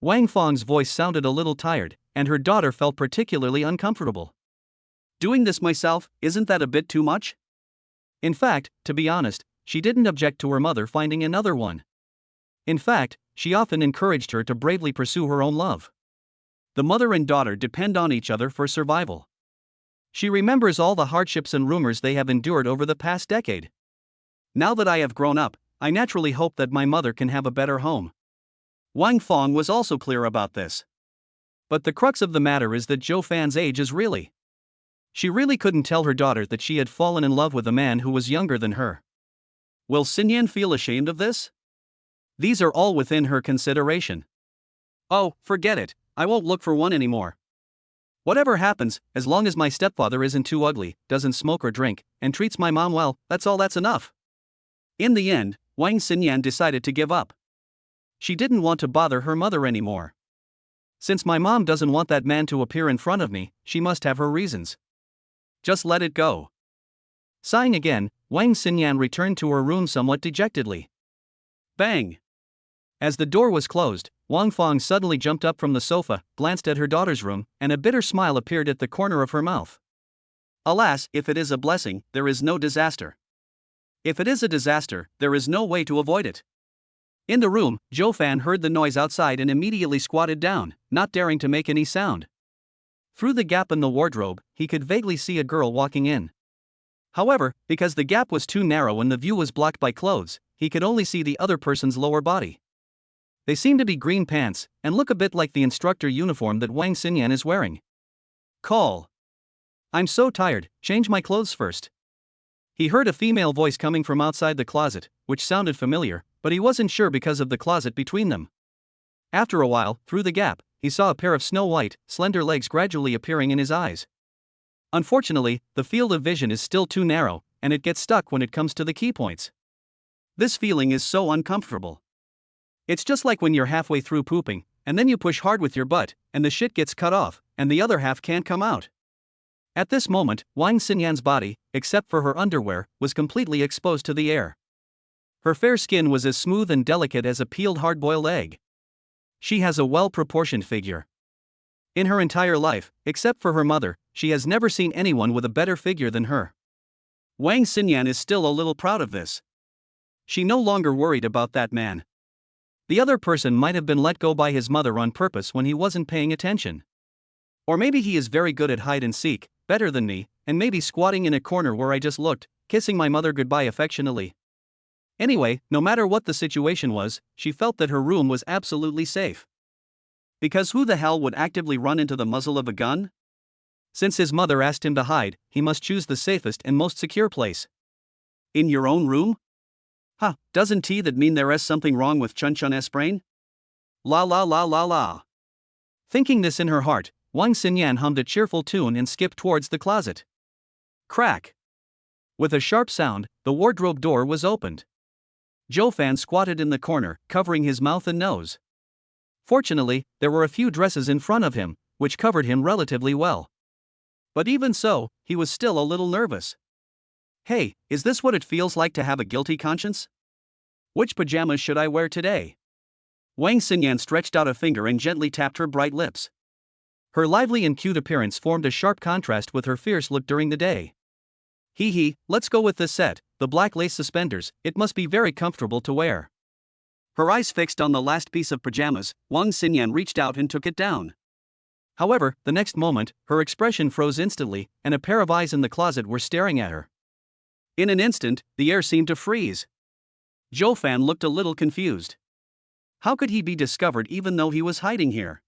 Wang Fang's voice sounded a little tired, and her daughter felt particularly uncomfortable. Doing this myself, isn't that a bit too much? In fact, to be honest, she didn't object to her mother finding another one. In fact, she often encouraged her to bravely pursue her own love. The mother and daughter depend on each other for survival. She remembers all the hardships and rumors they have endured over the past decade. Now that I have grown up, I naturally hope that my mother can have a better home. Wang Fang was also clear about this. But the crux of the matter is that Zhou Fan's age is really. She really couldn't tell her daughter that she had fallen in love with a man who was younger than her. Will Xinyan feel ashamed of this? These are all within her consideration. Oh, forget it, I won't look for one anymore. Whatever happens, as long as my stepfather isn't too ugly, doesn't smoke or drink, and treats my mom well, that's enough. In the end, Wang Xinyan decided to give up. She didn't want to bother her mother anymore. Since my mom doesn't want that man to appear in front of me, she must have her reasons. Just let it go. Sighing again, Wang Xinyan returned to her room somewhat dejectedly. Bang! As the door was closed, Wang Fang suddenly jumped up from the sofa, glanced at her daughter's room, and a bitter smile appeared at the corner of her mouth. Alas, if it is a blessing, there is no disaster. If it is a disaster, there is no way to avoid it. In the room, Zhou Fan heard the noise outside and immediately squatted down, not daring to make any sound. Through the gap in the wardrobe, he could vaguely see a girl walking in. However, because the gap was too narrow and the view was blocked by clothes, he could only see the other person's lower body. They seem to be green pants, and look a bit like the instructor uniform that Wang Xinyan is wearing. Call. I'm so tired, change my clothes first. He heard a female voice coming from outside the closet, which sounded familiar, but he wasn't sure because of the closet between them. After a while, through the gap, he saw a pair of snow-white, slender legs gradually appearing in his eyes. Unfortunately, the field of vision is still too narrow, and it gets stuck when it comes to the key points. This feeling is so uncomfortable. It's just like when you're halfway through pooping, and then you push hard with your butt, and the shit gets cut off, and the other half can't come out. At this moment, Wang Xinyan's body, except for her underwear, was completely exposed to the air. Her fair skin was as smooth and delicate as a peeled hard-boiled egg. She has a well-proportioned figure. In her entire life, except for her mother, she has never seen anyone with a better figure than her. Wang Xinyan is still a little proud of this. She no longer worried about that man. The other person might have been let go by his mother on purpose when he wasn't paying attention. Or maybe he is very good at hide and seek, better than me, and maybe squatting in a corner where I just looked, kissing my mother goodbye affectionately. Anyway, no matter what the situation was, she felt that her room was absolutely safe. Because who the hell would actively run into the muzzle of a gun? Since his mother asked him to hide, he must choose the safest and most secure place. In your own room? Huh, doesn't that mean there is something wrong with Chun-Chun's brain? La la la la la. Thinking this in her heart, Wang Xinyan hummed a cheerful tune and skipped towards the closet. Crack! With a sharp sound, the wardrobe door was opened. Zhou Fan squatted in the corner, covering his mouth and nose. Fortunately, there were a few dresses in front of him, which covered him relatively well. But even so, he was still a little nervous. Hey, is this what it feels like to have a guilty conscience? Which pajamas should I wear today? Wang Xinyan stretched out a finger and gently tapped her bright lips. Her lively and cute appearance formed a sharp contrast with her fierce look during the day. Hee, let's go with this set, the black lace suspenders, it must be very comfortable to wear. Her eyes fixed on the last piece of pajamas, Wang Xinyan reached out and took it down. However, the next moment, her expression froze instantly, and a pair of eyes in the closet were staring at her. In an instant, the air seemed to freeze. Zhou Fan looked a little confused. How could he be discovered even though he was hiding here?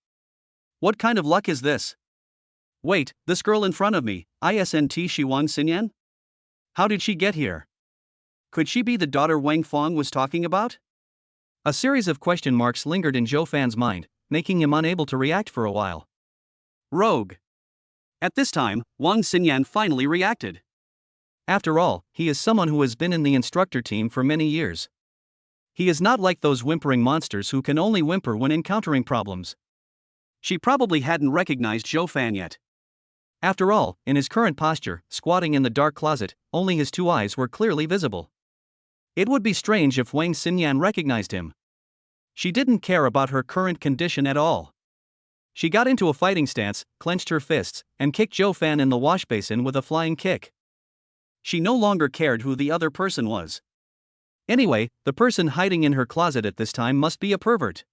What kind of luck is this? Wait, this girl in front of me, isn't she Wang Xinyan? How did she get here? Could she be the daughter Wang Fong was talking about? A series of question marks lingered in Zhou Fan's mind, making him unable to react for a while. Rogue. At this time, Wang Xinyan finally reacted. After all, he is someone who has been in the instructor team for many years. He is not like those whimpering monsters who can only whimper when encountering problems. She probably hadn't recognized Zhou Fan yet. After all, in his current posture, squatting in the dark closet, only his two eyes were clearly visible. It would be strange if Wang Xinyan recognized him. She didn't care about her current condition at all. She got into a fighting stance, clenched her fists, and kicked Zhou Fan in the wash basin with a flying kick. She no longer cared who the other person was. Anyway, the person hiding in her closet at this time must be a pervert.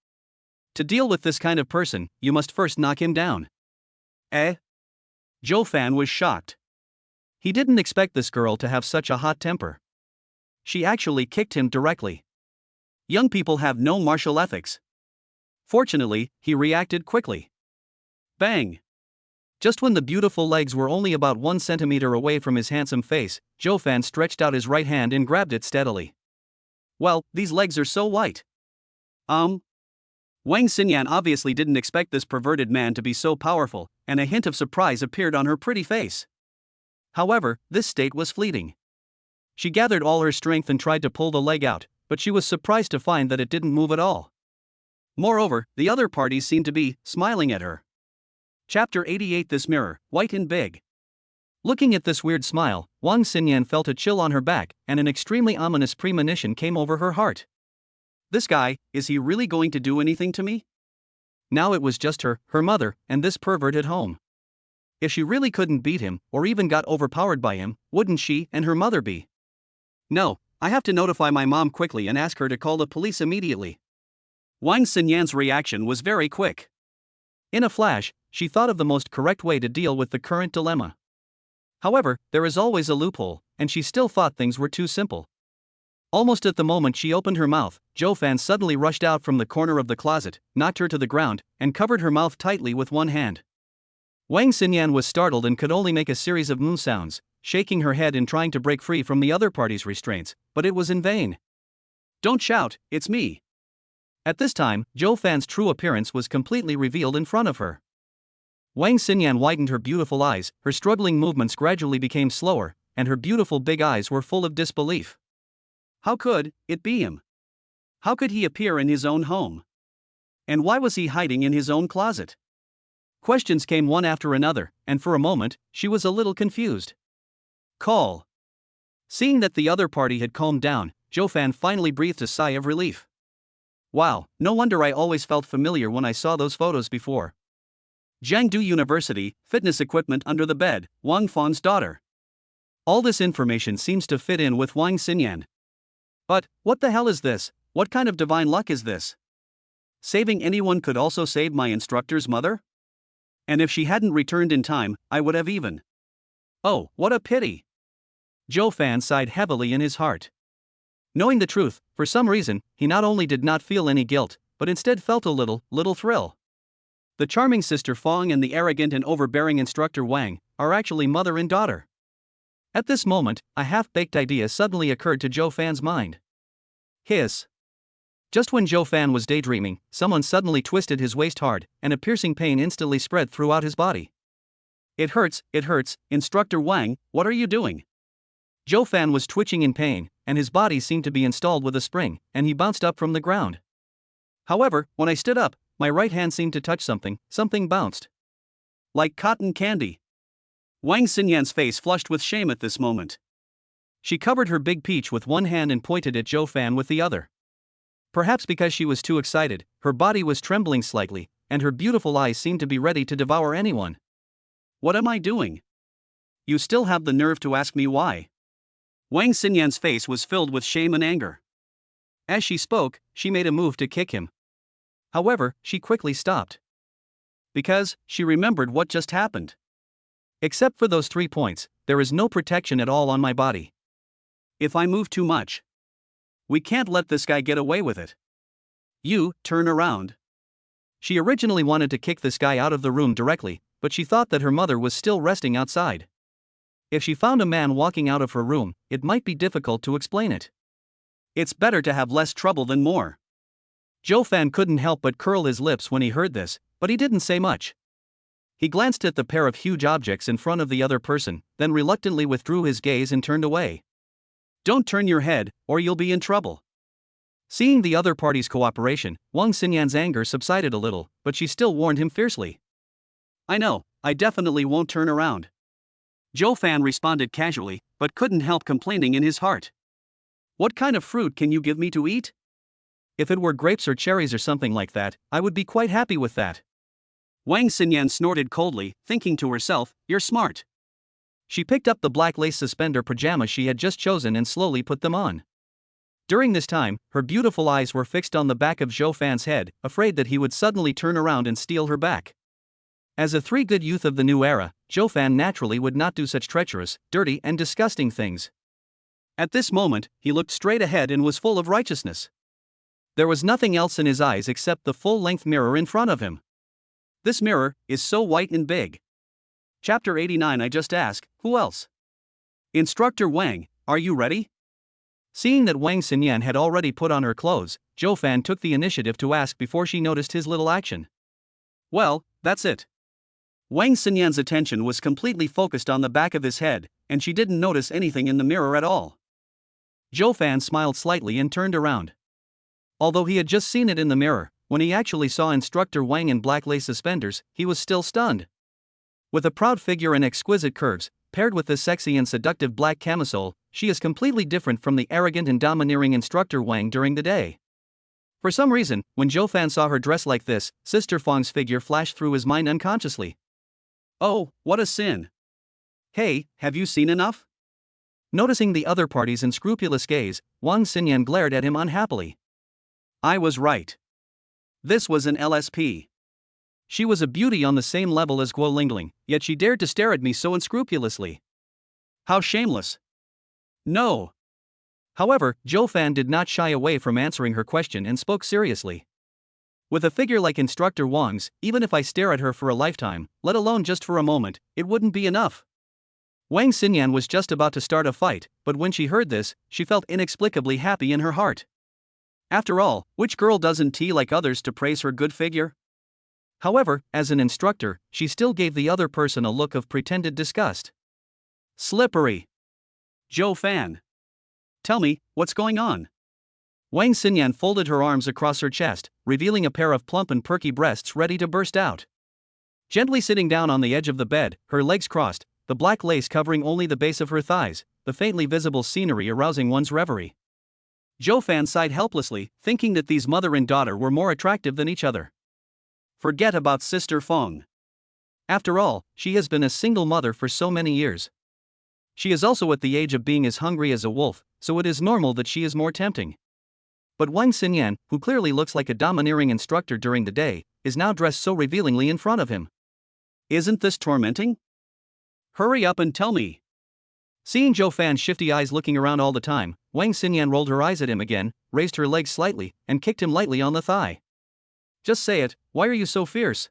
To deal with this kind of person, you must first knock him down. Eh? Zhou Fan was shocked. He didn't expect this girl to have such a hot temper. She actually kicked him directly. Young people have no martial ethics. Fortunately, he reacted quickly. Bang! Just when the beautiful legs were only about 1 centimeter away from his handsome face, Zhou Fan stretched out his right hand and grabbed it steadily. Well, these legs are so white. Wang Xinyan obviously didn't expect this perverted man to be so powerful, and a hint of surprise appeared on her pretty face. However, this state was fleeting. She gathered all her strength and tried to pull the leg out, but she was surprised to find that it didn't move at all. Moreover, the other parties seemed to be smiling at her. Chapter 88. This mirror, white and big. Looking at this weird smile, Wang Xinyan felt a chill on her back, and an extremely ominous premonition came over her heart. This guy, is he really going to do anything to me? Now it was just her mother, and this pervert at home. If she really couldn't beat him, or even got overpowered by him, wouldn't she and her mother be? No, I have to notify my mom quickly and ask her to call the police immediately. Wang Xinyan's reaction was very quick. In a flash, she thought of the most correct way to deal with the current dilemma. However, there is always a loophole, and she still thought things were too simple. Almost at the moment she opened her mouth, Zhou Fan suddenly rushed out from the corner of the closet, knocked her to the ground, and covered her mouth tightly with one hand. Wang Xinyan was startled and could only make a series of sounds, shaking her head and trying to break free from the other party's restraints, but it was in vain. Don't shout, it's me. At this time, Zhou Fan's true appearance was completely revealed in front of her. Wang Xinyan widened her beautiful eyes, her struggling movements gradually became slower, and her beautiful big eyes were full of disbelief. How could it be him? How could he appear in his own home? And why was he hiding in his own closet? Questions came one after another, and for a moment, she was a little confused. Call. Seeing that the other party had calmed down, Zhou Fan finally breathed a sigh of relief. Wow, no wonder I always felt familiar when I saw those photos before. Jiangdu University, fitness equipment under the bed, Wang Fan's daughter. All this information seems to fit in with Wang Xinyan. But, what the hell is this? What kind of divine luck is this? Saving anyone could also save my instructor's mother? And if she hadn't returned in time, I would have even. Oh, what a pity! Zhou Fan sighed heavily in his heart. Knowing the truth, for some reason, he not only did not feel any guilt, but instead felt a little thrill. The charming sister Fong and the arrogant and overbearing instructor Wang are actually mother and daughter. At this moment, a half-baked idea suddenly occurred to Zhou Fan's mind. Hiss. Just when Zhou Fan was daydreaming, someone suddenly twisted his waist hard, and a piercing pain instantly spread throughout his body. It hurts, Instructor Wang, what are you doing? Zhou Fan was twitching in pain, and his body seemed to be installed with a spring, and he bounced up from the ground. However, when I stood up, my right hand seemed to touch something bounced. Like cotton candy. Wang Xinyan's face flushed with shame at this moment. She covered her big peach with one hand and pointed at Zhou Fan with the other. Perhaps because she was too excited, her body was trembling slightly, and her beautiful eyes seemed to be ready to devour anyone. What am I doing? You still have the nerve to ask me why? Wang Xinyan's face was filled with shame and anger. As she spoke, she made a move to kick him. However, she quickly stopped. Because, she remembered what just happened. Except for those 3 points, there is no protection at all on my body. If I move too much, we can't let this guy get away with it. You, turn around. She originally wanted to kick this guy out of the room directly, but she thought that her mother was still resting outside. If she found a man walking out of her room, it might be difficult to explain it. It's better to have less trouble than more. Zhou Fan couldn't help but curl his lips when he heard this, but he didn't say much. He glanced at the pair of huge objects in front of the other person, then reluctantly withdrew his gaze and turned away. Don't turn your head, or you'll be in trouble. Seeing the other party's cooperation, Wang Xinyan's anger subsided a little, but she still warned him fiercely. I know, I definitely won't turn around. Zhou Fan responded casually, but couldn't help complaining in his heart. What kind of fruit can you give me to eat? If it were grapes or cherries or something like that, I would be quite happy with that. Wang Xinyan snorted coldly, thinking to herself, you're smart. She picked up the black lace suspender pajamas she had just chosen and slowly put them on. During this time, her beautiful eyes were fixed on the back of Zhou Fan's head, afraid that he would suddenly turn around and steal her back. As a good youth of the new era, Zhou Fan naturally would not do such treacherous, dirty and disgusting things. At this moment, he looked straight ahead and was full of righteousness. There was nothing else in his eyes except the full-length mirror in front of him. This mirror is so white and big. Chapter 89. I just ask, who else? Instructor Wang, are you ready? Seeing that Wang Xinyan had already put on her clothes, Zhou Fan took the initiative to ask before she noticed his little action. Well, that's it. Wang Xinyan's attention was completely focused on the back of his head, and she didn't notice anything in the mirror at all. Zhou Fan smiled slightly and turned around. Although he had just seen it in the mirror, when he actually saw Instructor Wang in black lace suspenders, he was still stunned. With a proud figure and exquisite curves, paired with this sexy and seductive black camisole, she is completely different from the arrogant and domineering Instructor Wang during the day. For some reason, when Zhou Fan saw her dress like this, Sister Fong's figure flashed through his mind unconsciously. Oh, what a sin. Hey, have you seen enough? Noticing the other party's unscrupulous gaze, Wang Xinyan glared at him unhappily. I was right. This was an LSP. She was a beauty on the same level as Gu Lingling, yet she dared to stare at me so unscrupulously. How shameless. No. However, Zhou Fan did not shy away from answering her question and spoke seriously. With a figure like Instructor Wang's, even if I stare at her for a lifetime, let alone just for a moment, it wouldn't be enough. Wang Xinyan was just about to start a fight, but when she heard this, she felt inexplicably happy in her heart. After all, which girl doesn't like others to praise her good figure? However, as an instructor, she still gave the other person a look of pretended disgust. Slippery. Zhou Fan. Tell me, what's going on? Wang Xinyan folded her arms across her chest, revealing a pair of plump and perky breasts ready to burst out. Gently sitting down on the edge of the bed, her legs crossed, the black lace covering only the base of her thighs, the faintly visible scenery arousing one's reverie. Zhou Fan sighed helplessly, thinking that these mother and daughter were more attractive than each other. Forget about Sister Feng. After all, she has been a single mother for so many years. She is also at the age of being as hungry as a wolf, so it is normal that she is more tempting. But Wang Xinyan, who clearly looks like a domineering instructor during the day, is now dressed so revealingly in front of him. Isn't this tormenting? Hurry up and tell me. Seeing Zhou Fan's shifty eyes looking around all the time, Wang Xinyan rolled her eyes at him again, raised her legs slightly, and kicked him lightly on the thigh. Just say it, why are you so fierce?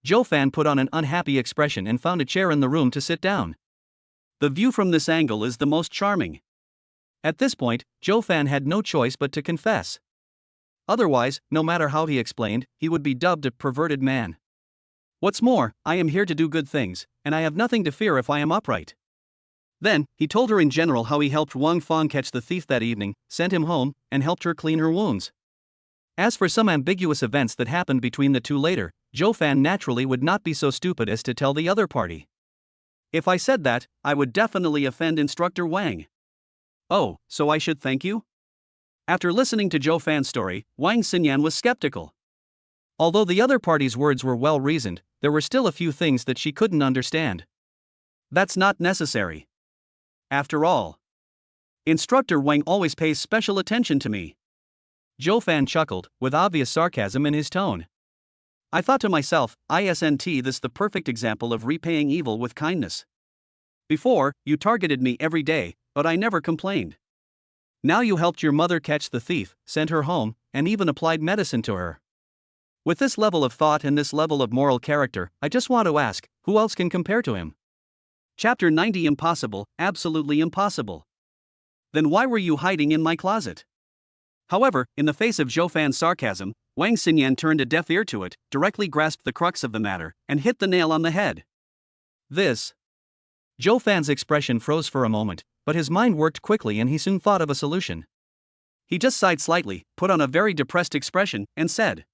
Zhou Fan put on an unhappy expression and found a chair in the room to sit down. The view from this angle is the most charming. At this point, Zhou Fan had no choice but to confess. Otherwise, no matter how he explained, he would be dubbed a perverted man. What's more, I am here to do good things, and I have nothing to fear if I am upright. Then, he told her in general how he helped Wang Fang catch the thief that evening, sent him home, and helped her clean her wounds. As for some ambiguous events that happened between the two later, Zhou Fan naturally would not be so stupid as to tell the other party. If I said that, I would definitely offend Instructor Wang. Oh, so I should thank you? After listening to Zhou Fan's story, Wang Xinyan was skeptical. Although the other party's words were well reasoned, there were still a few things that she couldn't understand. That's not necessary. After all, Instructor Wang always pays special attention to me. Zhou Fan chuckled, with obvious sarcasm in his tone. I thought to myself, isn't this the perfect example of repaying evil with kindness? Before, you targeted me every day, but I never complained. Now you helped your mother catch the thief, sent her home, and even applied medicine to her. With this level of thought and this level of moral character, I just want to ask, who else can compare to him? Chapter 90. Impossible, absolutely impossible. Then why were you hiding in my closet? However, in the face of Zhou Fan's sarcasm, Wang Xinyan turned a deaf ear to it, directly grasped the crux of the matter, and hit the nail on the head. This. Zhou Fan's expression froze for a moment, but his mind worked quickly and he soon thought of a solution. He just sighed slightly, put on a very depressed expression, and said,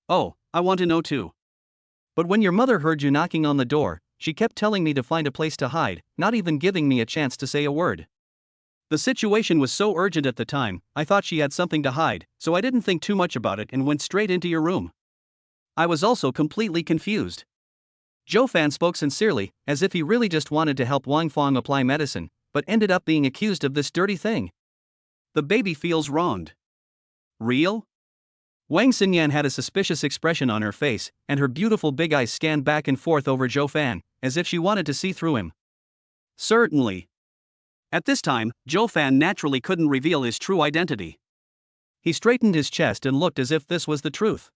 Oh, I want to know too. But when your mother heard you knocking on the door, she kept telling me to find a place to hide, not even giving me a chance to say a word. The situation was so urgent at the time, I thought she had something to hide, so I didn't think too much about it and went straight into your room. I was also completely confused. Zhou Fan spoke sincerely, as if he really just wanted to help Wang Fang apply medicine, but ended up being accused of this dirty thing. The baby feels wronged. Real? Wang Xinyan had a suspicious expression on her face, and her beautiful big eyes scanned back and forth over Zhou Fan, as if she wanted to see through him. Certainly. At this time, Zhou Fan naturally couldn't reveal his true identity. He straightened his chest and looked as if this was the truth.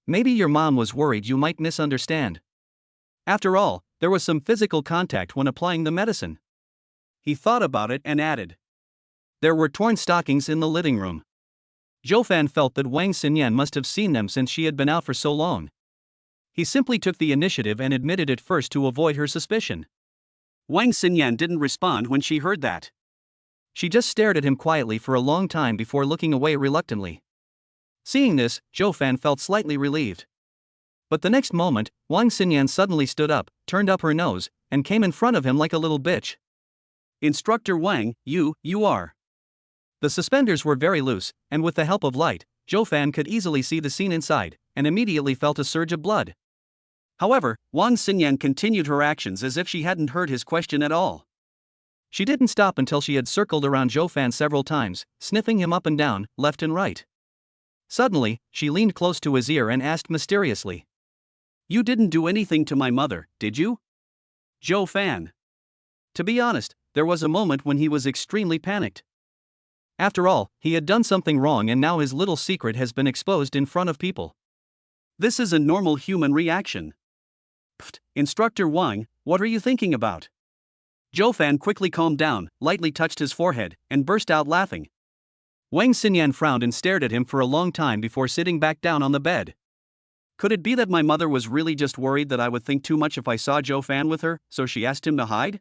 Maybe your mom was worried you might misunderstand. After all, there was some physical contact when applying the medicine. He thought about it and added. There were torn stockings in the living room. Zhou Fan felt that Wang Xinyan must have seen them since she had been out for so long. He simply took the initiative and admitted it first to avoid her suspicion. Wang Xinyan didn't respond when she heard that. She just stared at him quietly for a long time before looking away reluctantly. Seeing this, Zhou Fan felt slightly relieved. But the next moment, Wang Xinyan suddenly stood up, turned up her nose, and came in front of him like a little bitch. Instructor Wang, you are. The suspenders were very loose, and with the help of light, Zhou Fan could easily see the scene inside, and immediately felt a surge of blood. However, Wang Xinyan continued her actions as if she hadn't heard his question at all. She didn't stop until she had circled around Zhou Fan several times, sniffing him up and down, left and right. Suddenly, she leaned close to his ear and asked mysteriously. You didn't do anything to my mother, did you? Zhou Fan. To be honest, there was a moment when he was extremely panicked. After all, he had done something wrong and now his little secret has been exposed in front of people. This is a normal human reaction. Pfft, Instructor Wang, what are you thinking about? Zhou Fan quickly calmed down, lightly touched his forehead, and burst out laughing. Wang Xinyan frowned and stared at him for a long time before sitting back down on the bed. Could it be that my mother was really just worried that I would think too much if I saw Joe Fan with her, so she asked him to hide?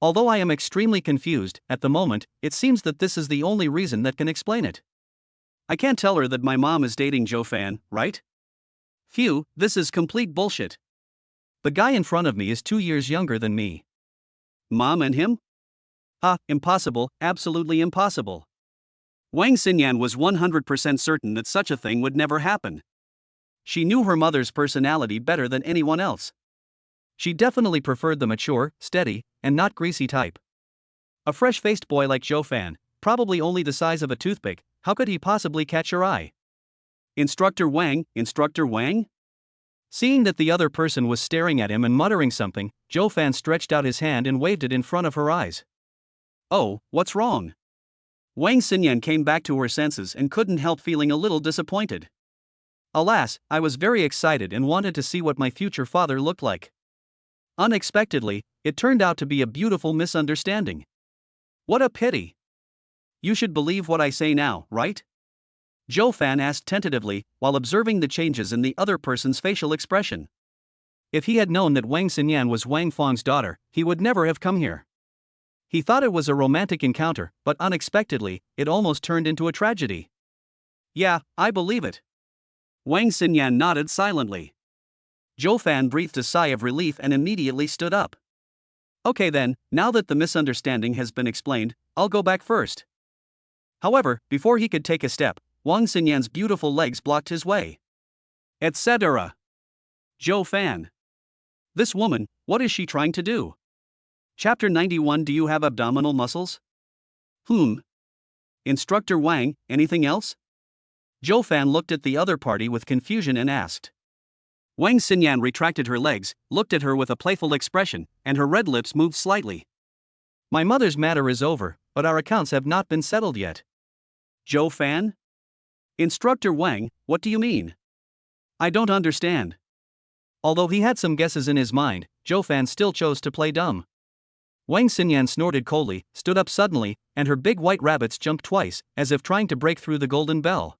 Although I am extremely confused, at the moment, it seems that this is the only reason that can explain it. I can't tell her that my mom is dating Joe Fan, right? Phew, this is complete bullshit. The guy in front of me is 2 years younger than me. Mom and him? Impossible, absolutely impossible. Wang Xinyan was 100% certain that such a thing would never happen. She knew her mother's personality better than anyone else. She definitely preferred the mature, steady, and not greasy type. A fresh-faced boy like Joe Fan, probably only the size of a toothpick, how could he possibly catch her eye? Instructor Wang? Seeing that the other person was staring at him and muttering something, Joe Fan stretched out his hand and waved it in front of her eyes. Oh, what's wrong? Wang Xinyan came back to her senses and couldn't help feeling a little disappointed. Alas, I was very excited and wanted to see what my future father looked like. Unexpectedly, it turned out to be a beautiful misunderstanding. What a pity. You should believe what I say now, right? Joe Fan asked tentatively, while observing the changes in the other person's facial expression. If he had known that Wang Xinyan was Wang Feng's daughter, he would never have come here. He thought it was a romantic encounter, but unexpectedly, it almost turned into a tragedy. Yeah, I believe it. Wang Xinyan nodded silently. Joe Fan breathed a sigh of relief and immediately stood up. Okay then, now that the misunderstanding has been explained, I'll go back first. However, before he could take a step, Wang Xinyan's beautiful legs blocked his way. Etc. Joe Fan. This woman, what is she trying to do? Chapter 91. Do you have abdominal muscles? Instructor Wang, anything else? Joe Fan looked at the other party with confusion and asked. Wang Xinyan retracted her legs, looked at her with a playful expression, and her red lips moved slightly. My mother's matter is over, but our accounts have not been settled yet. Joe Fan? Instructor Wang, what do you mean? I don't understand. Although he had some guesses in his mind, Joe Fan still chose to play dumb. Wang Xinyan snorted coldly, stood up suddenly, and her big white rabbits jumped twice, as if trying to break through the golden bell.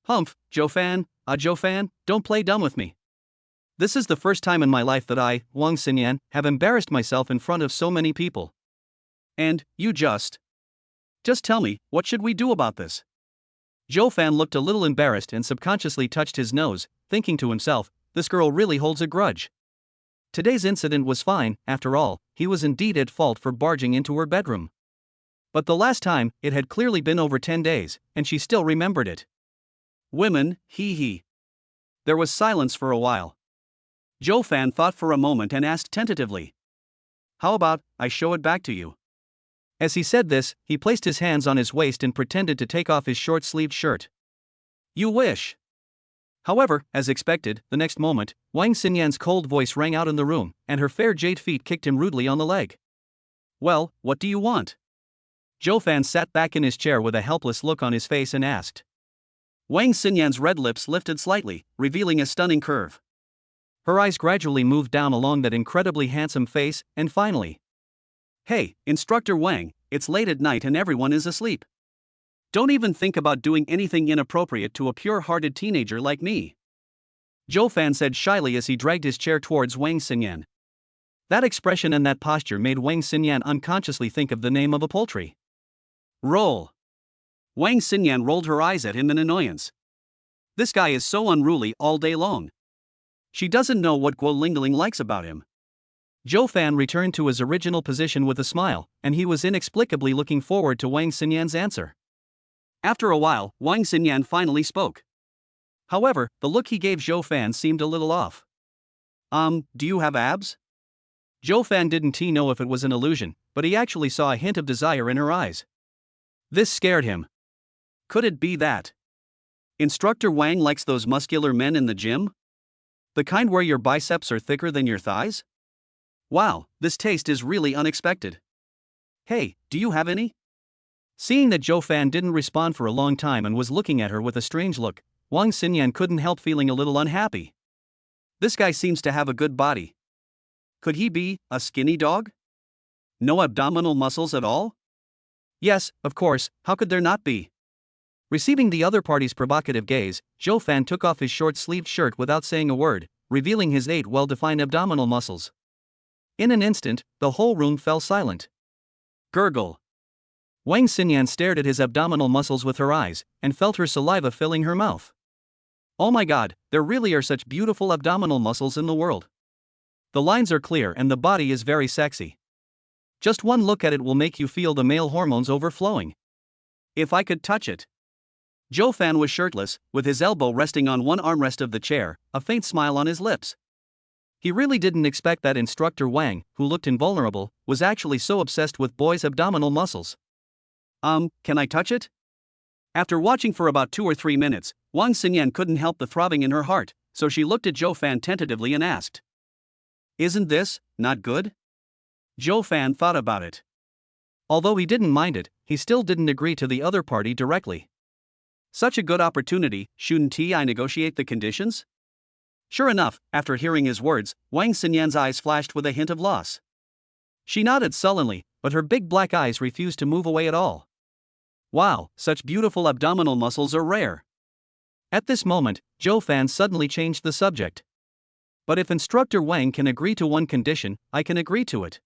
Humph, Joe Fan, don't play dumb with me. This is the first time in my life that I, Wang Xinyan, have embarrassed myself in front of so many people. And, you just tell me, what should we do about this? Joe Fan looked a little embarrassed and subconsciously touched his nose, thinking to himself, this girl really holds a grudge. Today's incident was fine, after all, he was indeed at fault for barging into her bedroom. But the last time, it had clearly been over 10 days, and she still remembered it. Women, hee. There was silence for a while. Joe Fan thought for a moment and asked tentatively. How about, I show it back to you? As he said this, he placed his hands on his waist and pretended to take off his short-sleeved shirt. You wish. However, as expected, the next moment, Wang Xinyan's cold voice rang out in the room, and her fair jade feet kicked him rudely on the leg. Well, what do you want? Joe Fan sat back in his chair with a helpless look on his face and asked. Wang Xinyan's red lips lifted slightly, revealing a stunning curve. Her eyes gradually moved down along that incredibly handsome face, and finally. Hey, Instructor Wang, it's late at night and everyone is asleep. Don't even think about doing anything inappropriate to a pure-hearted teenager like me. Joe Fan said shyly as he dragged his chair towards Wang Xinyan. That expression and that posture made Wang Xinyan unconsciously think of the name of a poultry. Roll. Wang Xinyan rolled her eyes at him in annoyance. This guy is so unruly all day long. She doesn't know what Gu Lingling likes about him. Joe Fan returned to his original position with a smile, and he was inexplicably looking forward to Wang Xinyan's answer. After a while, Wang Xinyan finally spoke. However, the look he gave Joe Fan seemed a little off. Do you have abs? Joe Fan didn't know if it was an illusion, but he actually saw a hint of desire in her eyes. This scared him. Could it be that Instructor Wang likes those muscular men in the gym? The kind where your biceps are thicker than your thighs? Wow, this taste is really unexpected. Hey, do you have any? Seeing that Joe Fan didn't respond for a long time and was looking at her with a strange look, Wang Xinyan couldn't help feeling a little unhappy. This guy seems to have a good body. Could he be a skinny dog? No abdominal muscles at all? Yes, of course, how could there not be? Receiving the other party's provocative gaze, Zhou Fan took off his short-sleeved shirt without saying a word, revealing his 8 well-defined abdominal muscles. In an instant, the whole room fell silent. Gurgle. Wang Xinyan stared at his abdominal muscles with her eyes, and felt her saliva filling her mouth. Oh my god, there really are such beautiful abdominal muscles in the world. The lines are clear and the body is very sexy. Just one look at it will make you feel the male hormones overflowing. If I could touch it. Zhou Fan was shirtless, with his elbow resting on one armrest of the chair, a faint smile on his lips. He really didn't expect that Instructor Wang, who looked invulnerable, was actually so obsessed with boys' abdominal muscles. Can I touch it? After watching for about 2 or 3 minutes, Wang Xinyan couldn't help the throbbing in her heart, so she looked at Zhou Fan tentatively and asked. Isn't this not good? Zhou Fan thought about it. Although he didn't mind it, he still didn't agree to the other party directly. Such a good opportunity, shouldn't I negotiate the conditions? Sure enough, after hearing his words, Wang Xinyan's eyes flashed with a hint of loss. She nodded sullenly, but her big black eyes refused to move away at all. Wow, such beautiful abdominal muscles are rare. At this moment, Zhou Fan suddenly changed the subject. But if Instructor Wang can agree to one condition, I can agree to it.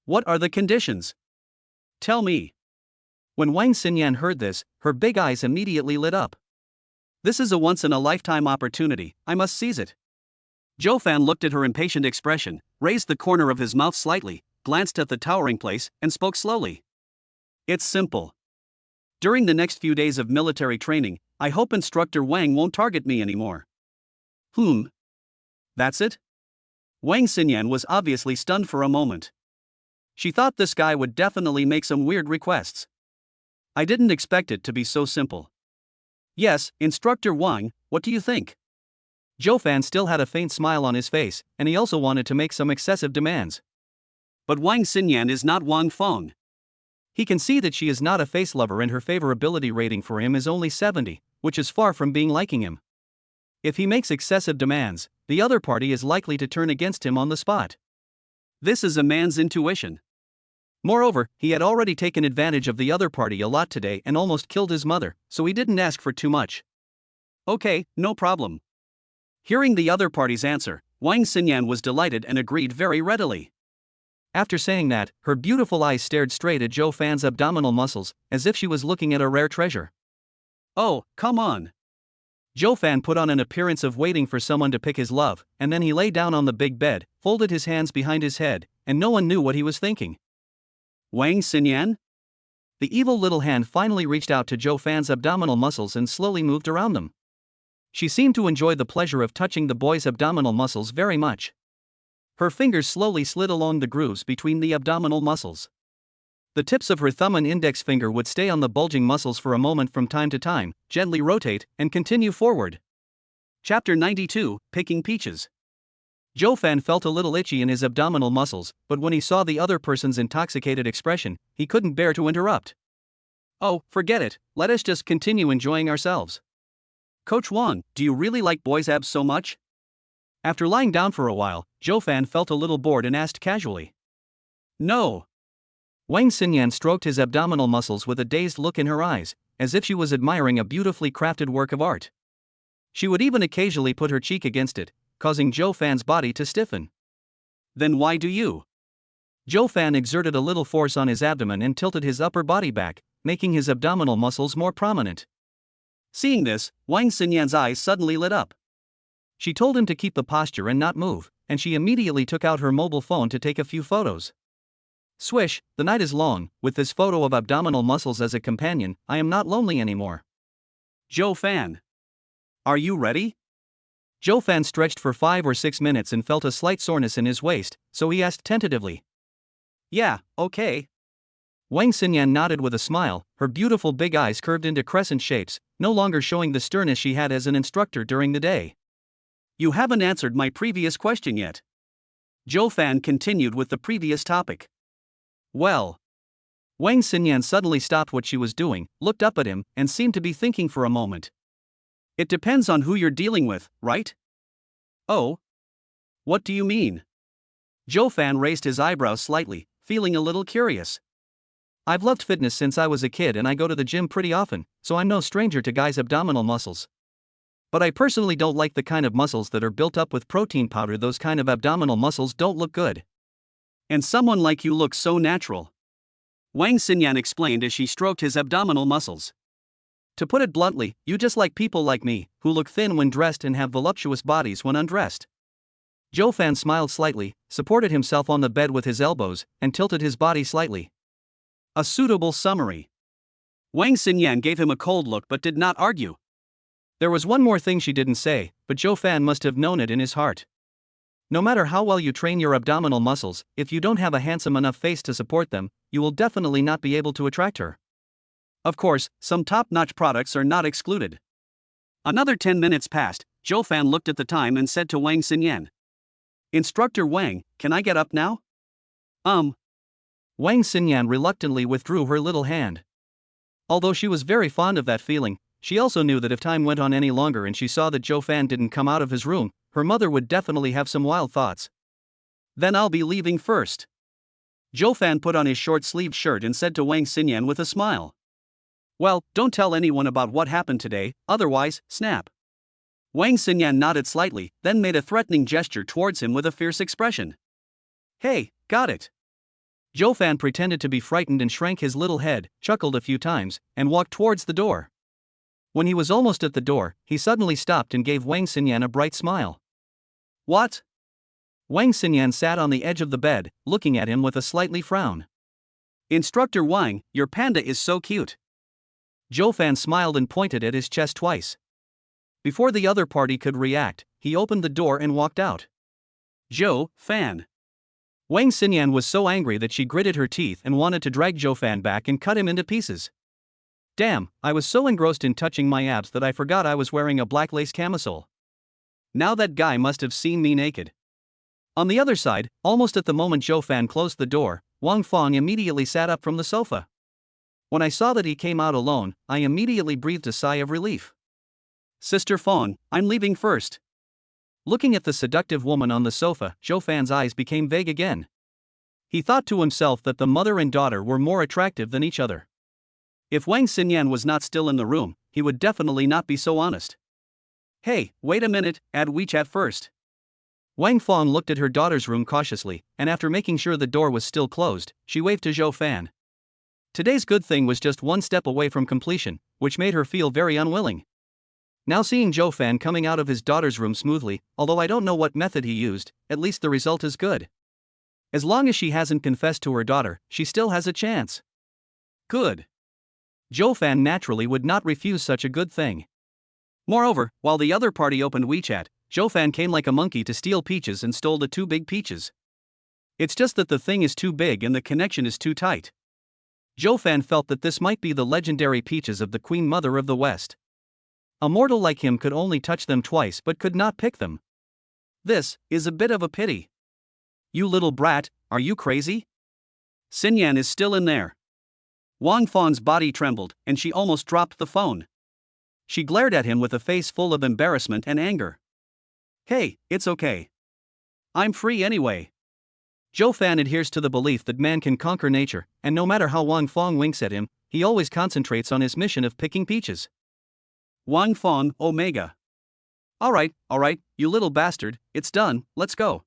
What are the conditions? Tell me. When Wang Xinyan heard this, her big eyes immediately lit up. This is a once-in-a-lifetime opportunity, I must seize it. Zhou Fan looked at her impatient expression, raised the corner of his mouth slightly, glanced at the towering place, and spoke slowly. It's simple. During the next few days of military training, I hope Instructor Wang won't target me anymore. That's it? Wang Xinyan was obviously stunned for a moment. She thought this guy would definitely make some weird requests. I didn't expect it to be so simple. Yes, Instructor Wang, what do you think? Zhou Fan still had a faint smile on his face, and he also wanted to make some excessive demands. But Wang Xinyan is not Wang Feng. He can see that she is not a face lover and her favorability rating for him is only 70, which is far from being liking him. If he makes excessive demands, the other party is likely to turn against him on the spot. This is a man's intuition. Moreover, he had already taken advantage of the other party a lot today and almost killed his mother, so he didn't ask for too much. Okay, no problem. Hearing the other party's answer, Wang Xinyan was delighted and agreed very readily. After saying that, her beautiful eyes stared straight at Zhou Fan's abdominal muscles, as if she was looking at a rare treasure. Oh, come on. Zhou Fan put on an appearance of waiting for someone to pick his love, and then he lay down on the big bed, folded his hands behind his head, and no one knew what he was thinking. Wang Xinyan? The evil little hand finally reached out to Zhou Fan's abdominal muscles and slowly moved around them. She seemed to enjoy the pleasure of touching the boy's abdominal muscles very much. Her fingers slowly slid along the grooves between the abdominal muscles. The tips of her thumb and index finger would stay on the bulging muscles for a moment from time to time, gently rotate, and continue forward. Chapter 92, Picking Peaches. Zhou Fan felt a little itchy in his abdominal muscles, but when he saw the other person's intoxicated expression, he couldn't bear to interrupt. Oh, forget it, let us just continue enjoying ourselves. Coach Wang, do you really like boys' abs so much? After lying down for a while, Zhou Fan felt a little bored and asked casually. No. Wang Xinyan stroked his abdominal muscles with a dazed look in her eyes, as if she was admiring a beautifully crafted work of art. She would even occasionally put her cheek against it, causing Zhou Fan's body to stiffen. Then why do you? Zhou Fan exerted a little force on his abdomen and tilted his upper body back, making his abdominal muscles more prominent. Seeing this, Wang Xinyan's eyes suddenly lit up. She told him to keep the posture and not move, and she immediately took out her mobile phone to take a few photos. Swish, the night is long, with this photo of abdominal muscles as a companion, I am not lonely anymore. Zhou Fan. Are you ready? Zhou Fan stretched for 5 or 6 minutes and felt a slight soreness in his waist, so he asked tentatively. Yeah, okay. Wang Xinyan nodded with a smile, her beautiful big eyes curved into crescent shapes, no longer showing the sternness she had as an instructor during the day. You haven't answered my previous question yet. Zhou Fan continued with the previous topic. Well. Wang Xinyan suddenly stopped what she was doing, looked up at him, and seemed to be thinking for a moment. It depends on who you're dealing with, right? Oh? What do you mean? Zhou Fan raised his eyebrows slightly, feeling a little curious. I've loved fitness since I was a kid and I go to the gym pretty often, so I'm no stranger to guys' abdominal muscles. But I personally don't like the kind of muscles that are built up with protein powder. Those kind of abdominal muscles don't look good. And someone like you looks so natural," Wang Xinyan explained as she stroked his abdominal muscles. "To put it bluntly, you just like people like me, who look thin when dressed and have voluptuous bodies when undressed." Zhou Fan smiled slightly, supported himself on the bed with his elbows, and tilted his body slightly. A suitable summary. Wang Xinyan gave him a cold look but did not argue. There was one more thing she didn't say, but Zhou Fan must have known it in his heart. No matter how well you train your abdominal muscles, if you don't have a handsome enough face to support them, you will definitely not be able to attract her. Of course, some top-notch products are not excluded. Another 10 minutes passed. Zhou Fan looked at the time and said to Wang Xinyan, "Instructor Wang, can I get up now?" Wang Xinyan reluctantly withdrew her little hand. Although she was very fond of that feeling, she also knew that if time went on any longer and she saw that Zhou Fan didn't come out of his room, her mother would definitely have some wild thoughts. "Then I'll be leaving first." Zhou Fan put on his short-sleeved shirt and said to Wang Xinyan with a smile, "Well, don't tell anyone about what happened today, otherwise, snap." Wang Xinyan nodded slightly, then made a threatening gesture towards him with a fierce expression. "Hey, got it." Zhou Fan pretended to be frightened and shrank his little head, chuckled a few times, and walked towards the door. When he was almost at the door, he suddenly stopped and gave Wang Xinyan a bright smile. "What?" Wang Xinyan sat on the edge of the bed, looking at him with a slightly frown. "Instructor Wang, your panda is so cute." Zhou Fan smiled and pointed at his chest twice. Before the other party could react, he opened the door and walked out. Zhou Fan. Wang Xinyan was so angry that she gritted her teeth and wanted to drag Zhou Fan back and cut him into pieces. Damn, I was so engrossed in touching my abs that I forgot I was wearing a black lace camisole. Now that guy must have seen me naked. On the other side, almost at the moment Zhou Fan closed the door, Wang Fong immediately sat up from the sofa. When I saw that he came out alone, I immediately breathed a sigh of relief. "Sister Fong, I'm leaving first." Looking at the seductive woman on the sofa, Zhou Fan's eyes became vague again. He thought to himself that the mother and daughter were more attractive than each other. If Wang Xinyan was not still in the room, he would definitely not be so honest. "Hey, wait a minute, add WeChat first." Wang Fong looked at her daughter's room cautiously, and after making sure the door was still closed, she waved to Zhou Fan. Today's good thing was just one step away from completion, which made her feel very unwilling. Now seeing Zhou Fan coming out of his daughter's room smoothly, although I don't know what method he used, at least the result is good. As long as she hasn't confessed to her daughter, she still has a chance. Good. Zhou Fan naturally would not refuse such a good thing. Moreover, while the other party opened WeChat, Zhou Fan came like a monkey to steal peaches and stole the 2 big peaches. It's just that the thing is too big and the connection is too tight. Zhou Fan felt that this might be the legendary peaches of the Queen Mother of the West. A mortal like him could only touch them twice but could not pick them. This is a bit of a pity. "You little brat, are you crazy? Xinyan is still in there." Wang Fong's body trembled, and she almost dropped the phone. She glared at him with a face full of embarrassment and anger. "Hey, it's okay. I'm free anyway." Zhou Fan adheres to the belief that man can conquer nature, and no matter how Wang Fong winks at him, he always concentrates on his mission of picking peaches. Wang Fong, Omega. Alright, you little bastard, it's done, let's go."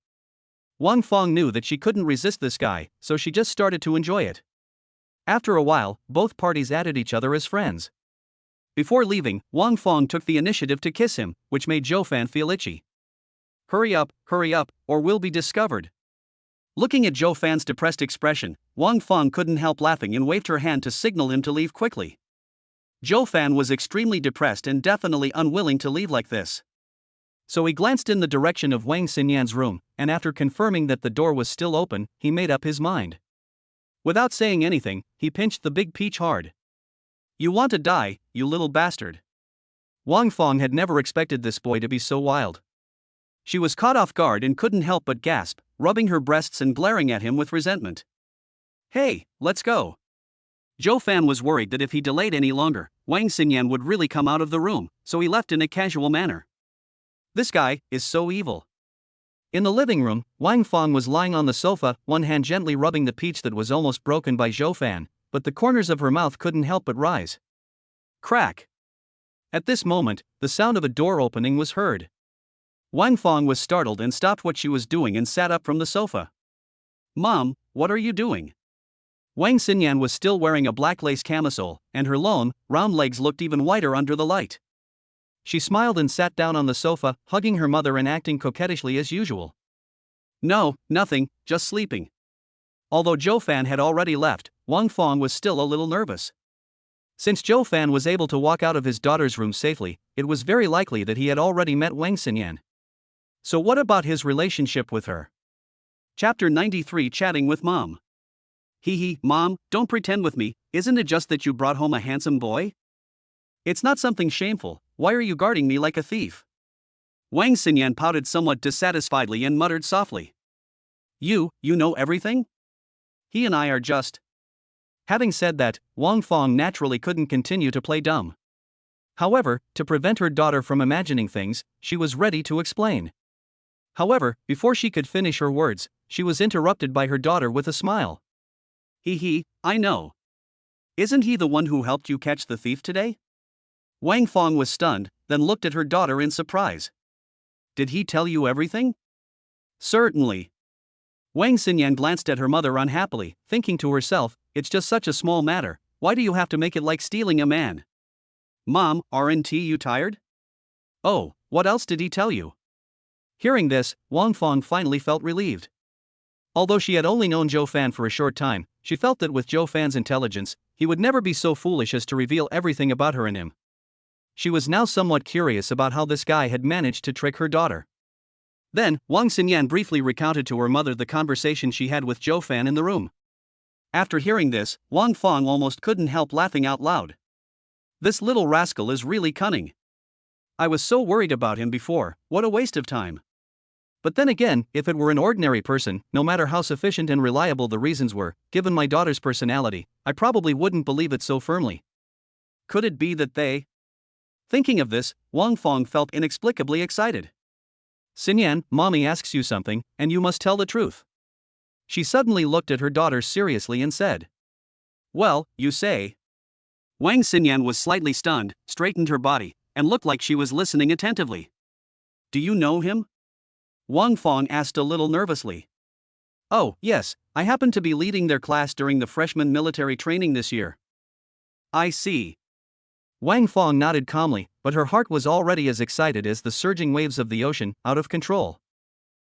Wang Fong knew that she couldn't resist this guy, so she just started to enjoy it. After a while, both parties added each other as friends. Before leaving, Wang Fong took the initiative to kiss him, which made Zhou Fan feel itchy. Hurry up, or we'll be discovered." Looking at Zhou Fan's depressed expression, Wang Fong couldn't help laughing and waved her hand to signal him to leave quickly. Zhou Fan was extremely depressed and definitely unwilling to leave like this. So he glanced in the direction of Wang Xinyan's room, and after confirming that the door was still open, he made up his mind. Without saying anything, he pinched the big peach hard. "You want to die, you little bastard." Wang Fong had never expected this boy to be so wild. She was caught off guard and couldn't help but gasp, rubbing her breasts and glaring at him with resentment. "Hey, let's go." Zhou Fan was worried that if he delayed any longer, Wang Xinyan would really come out of the room, so he left in a casual manner. This guy is so evil. In the living room, Wang Fong was lying on the sofa, one hand gently rubbing the peach that was almost broken by Zhou Fan, but the corners of her mouth couldn't help but rise. Crack! At this moment, the sound of a door opening was heard. Wang Fong was startled and stopped what she was doing and sat up from the sofa. Mom, what are you doing? Wang Xinyan was still wearing a black lace camisole, and her long, round legs looked even whiter under the light. She smiled and sat down on the sofa, hugging her mother and acting coquettishly as usual. No, nothing, just sleeping. Although Zhou Fan had already left, Wang Fong was still a little nervous. Since Zhou Fan was able to walk out of his daughter's room safely, it was very likely that he had already met Wang Xinyan. So what about his relationship with her? Chapter 93, Chatting with Mom. Hee, Mom, don't pretend with me, isn't it just that you brought home a handsome boy? It's not something shameful, why are you guarding me like a thief? Wang Xinyan pouted somewhat dissatisfiedly and muttered softly. You know everything? He and I are just... Having said that, Wang Fong naturally couldn't continue to play dumb. However, to prevent her daughter from imagining things, she was ready to explain. However, before she could finish her words, she was interrupted by her daughter with a smile. I know. Isn't he the one who helped you catch the thief today? Wang Fong was stunned, then looked at her daughter in surprise. Did he tell you everything? Certainly. Wang Xinyan glanced at her mother unhappily, thinking to herself, it's just such a small matter, why do you have to make it like stealing a man? Mom, aren't you tired? Oh, what else did he tell you? Hearing this, Wang Fong finally felt relieved. Although she had only known Zhou Fan for a short time, she felt that with Zhou Fan's intelligence, he would never be so foolish as to reveal everything about her and him. She was now somewhat curious about how this guy had managed to trick her daughter. Then, Wang Xinyan briefly recounted to her mother the conversation she had with Zhou Fan in the room. After hearing this, Wang Fong almost couldn't help laughing out loud. This little rascal is really cunning. I was so worried about him before, what a waste of time. But then again, if it were an ordinary person, no matter how sufficient and reliable the reasons were, given my daughter's personality, I probably wouldn't believe it so firmly. Could it be that they... Thinking of this, Wang Fong felt inexplicably excited. Xinyan, Mommy asks you something, and you must tell the truth. She suddenly looked at her daughter seriously and said. Well, you say. Wang Xinyan was slightly stunned, straightened her body, and looked like she was listening attentively. Do you know him? Wang Fong asked a little nervously. Oh, yes, I happen to be leading their class during the freshman military training this year. I see. Wang Fong nodded calmly, but her heart was already as excited as the surging waves of the ocean, out of control.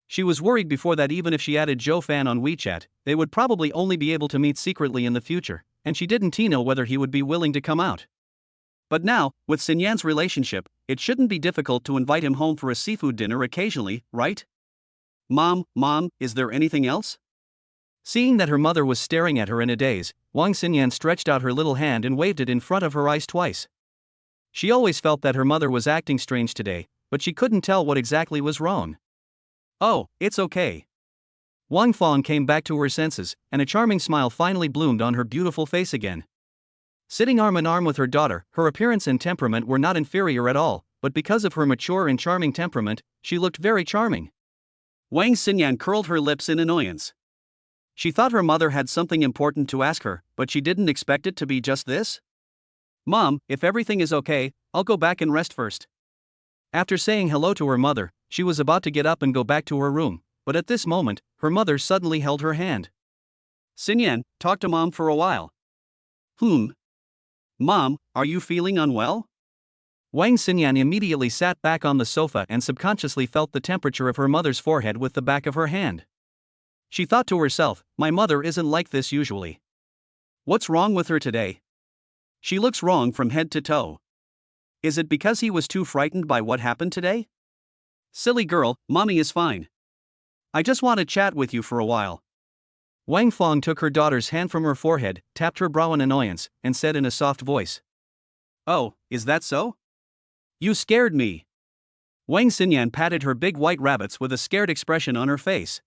She was worried before that even if she added Zhou Fan on WeChat, they would probably only be able to meet secretly in the future, and she didn't know whether he would be willing to come out. But now, with Xinyan's relationship, it shouldn't be difficult to invite him home for a seafood dinner occasionally, right? Mom, is there anything else? Seeing that her mother was staring at her in a daze, Wang Xinyan stretched out her little hand and waved it in front of her eyes twice. She always felt that her mother was acting strange today, but she couldn't tell what exactly was wrong. Oh, it's okay. Wang Fong came back to her senses, and a charming smile finally bloomed on her beautiful face again. Sitting arm in arm with her daughter, her appearance and temperament were not inferior at all, but because of her mature and charming temperament, she looked very charming. Wang Xinyan curled her lips in annoyance. She thought her mother had something important to ask her, but she didn't expect it to be just this. Mom, if everything is okay, I'll go back and rest first. After saying hello to her mother, she was about to get up and go back to her room, but at this moment, her mother suddenly held her hand. Xinyan, talk to Mom for a while. Mom, are you feeling unwell? Wang Xinyan immediately sat back on the sofa and subconsciously felt the temperature of her mother's forehead with the back of her hand. She thought to herself, my mother isn't like this usually. What's wrong with her today? She looks wrong from head to toe. Is it because he was too frightened by what happened today? Silly girl, Mommy is fine. I just want to chat with you for a while. Wang Fong took her daughter's hand from her forehead, tapped her brow in annoyance, and said in a soft voice. Oh, is that so? You scared me. Wang Xinyan patted her big white rabbits with a scared expression on her face.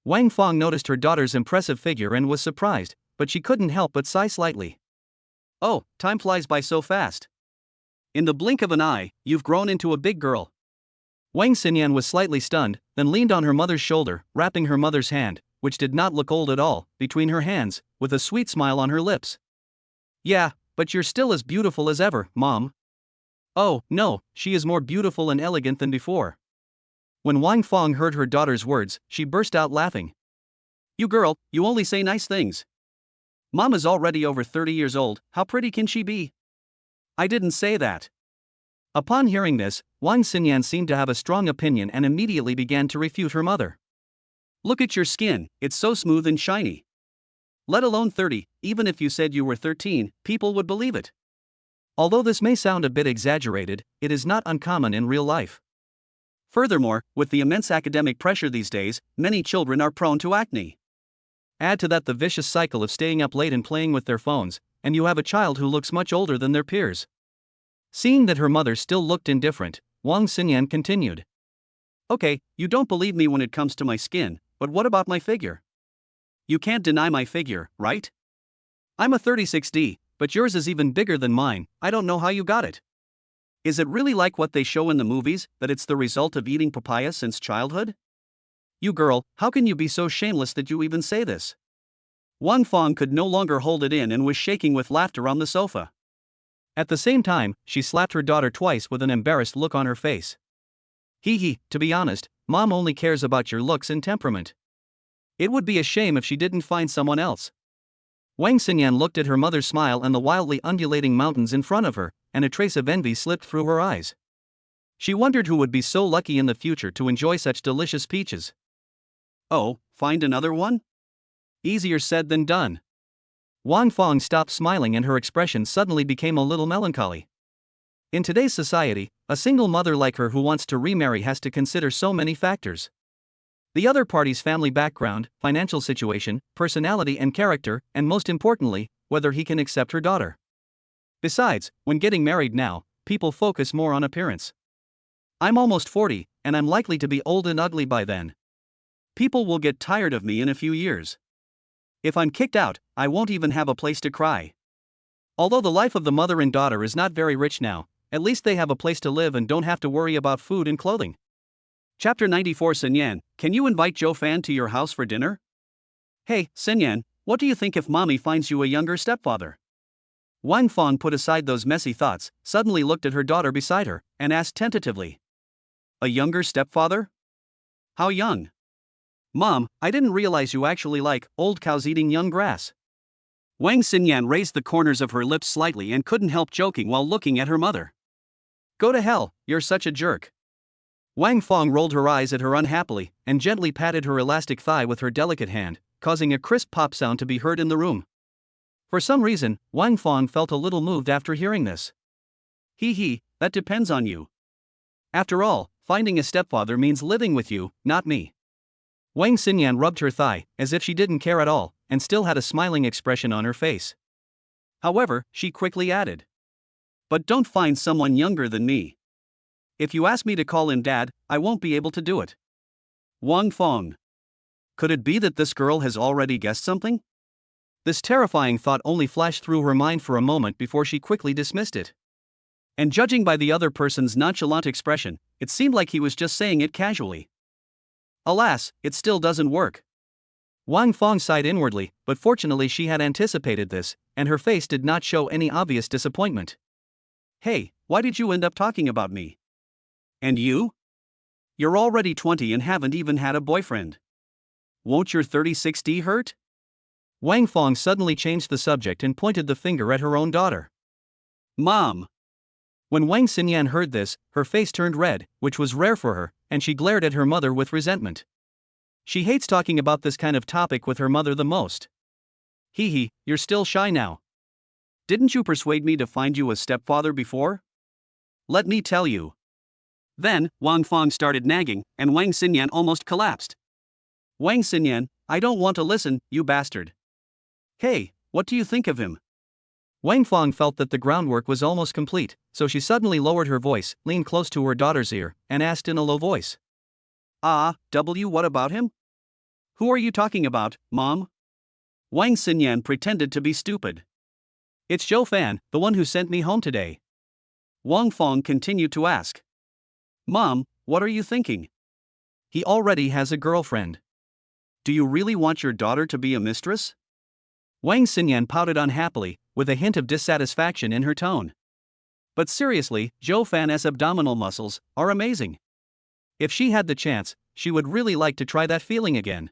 Wang Fong noticed her daughter's impressive figure and was surprised, but she couldn't help but sigh slightly. Oh, time flies by so fast. In the blink of an eye, you've grown into a big girl. Wang Xinyan was slightly stunned, then leaned on her mother's shoulder, wrapping her mother's hand, which did not look old at all, between her hands, with a sweet smile on her lips. Yeah, but you're still as beautiful as ever, Mom. Oh, no, she is more beautiful and elegant than before. When Wang Fong heard her daughter's words, she burst out laughing. You girl, you only say nice things. Mom is already over 30 years old, how pretty can she be? I didn't say that. Upon hearing this, Wang Xinyan seemed to have a strong opinion and immediately began to refute her mother. Look at your skin, it's so smooth and shiny. Let alone 30, even if you said you were 13, people would believe it. Although this may sound a bit exaggerated, it is not uncommon in real life. Furthermore, with the immense academic pressure these days, many children are prone to acne. Add to that the vicious cycle of staying up late and playing with their phones, and you have a child who looks much older than their peers. Seeing that her mother still looked indifferent, Wang Xinyan continued. Okay, you don't believe me when it comes to my skin, but what about my figure? You can't deny my figure, right? I'm a 36D, but yours is even bigger than mine, I don't know how you got it. Is it really like what they show in the movies, that it's the result of eating papaya since childhood? You girl, how can you be so shameless that you even say this? Wang Fong could no longer hold it in and was shaking with laughter on the sofa. At the same time, she slapped her daughter twice with an embarrassed look on her face. Hee, to be honest, Mom only cares about your looks and temperament. It would be a shame if she didn't find someone else. Wang Xinyan looked at her mother's smile and the wildly undulating mountains in front of her, and a trace of envy slipped through her eyes. She wondered who would be so lucky in the future to enjoy such delicious peaches. Oh, find another one? Easier said than done. Wang Fong stopped smiling and her expression suddenly became a little melancholy. In today's society, a single mother like her who wants to remarry has to consider so many factors. The other party's family background, financial situation, personality and character, and most importantly, whether he can accept her daughter. Besides, when getting married now, people focus more on appearance. I'm almost 40, and I'm likely to be old and ugly by then. People will get tired of me in a few years. If I'm kicked out, I won't even have a place to cry. Although the life of the mother and daughter is not very rich now, at least they have a place to live and don't have to worry about food and clothing. Chapter 94 Xinyan, can you invite Zhou Fan to your house for dinner? Hey, Xinyan, what do you think if mommy finds you a younger stepfather? Wang Fong put aside those messy thoughts, suddenly looked at her daughter beside her, and asked tentatively. A younger stepfather? How young? Mom, I didn't realize you actually like old cows eating young grass. Wang Xinyan raised the corners of her lips slightly and couldn't help joking while looking at her mother. Go to hell, you're such a jerk. Wang Fong rolled her eyes at her unhappily and gently patted her elastic thigh with her delicate hand, causing a crisp pop sound to be heard in the room. For some reason, Wang Fong felt a little moved after hearing this. Hee, that depends on you. After all, finding a stepfather means living with you, not me. Wang Xinyan rubbed her thigh, as if she didn't care at all, and still had a smiling expression on her face. However, she quickly added. But don't find someone younger than me. If you ask me to call him Dad, I won't be able to do it. Wang Fong. Could it be that this girl has already guessed something? This terrifying thought only flashed through her mind for a moment before she quickly dismissed it. And judging by the other person's nonchalant expression, it seemed like he was just saying it casually. Alas, it still doesn't work. Wang Fong sighed inwardly, but fortunately she had anticipated this, and her face did not show any obvious disappointment. Hey, why did you end up talking about me? And you? You're already 20 and haven't even had a boyfriend. Won't your 36D hurt? Wang Fong suddenly changed the subject and pointed the finger at her own daughter. Mom! When Wang Xinyan heard this, her face turned red, which was rare for her, and she glared at her mother with resentment. She hates talking about this kind of topic with her mother the most. Hee, you're still shy now. Didn't you persuade me to find you a stepfather before? Let me tell you. Then, Wang Fong started nagging, and Wang Xinyan almost collapsed. Wang Xinyan, I don't want to listen, you bastard. Hey, what do you think of him? Wang Fong felt that the groundwork was almost complete, so she suddenly lowered her voice, leaned close to her daughter's ear, and asked in a low voice. What about him? Who are you talking about, Mom? Wang Xinyan pretended to be stupid. It's Zhou Fan, the one who sent me home today. Wang Fong continued to ask. Mom, what are you thinking? He already has a girlfriend. do you really want your daughter to be a mistress? Wang Xinyan pouted unhappily, with a hint of dissatisfaction in her tone. But seriously, Zhou Fan's abdominal muscles are amazing. If she had the chance, she would really like to try that feeling again.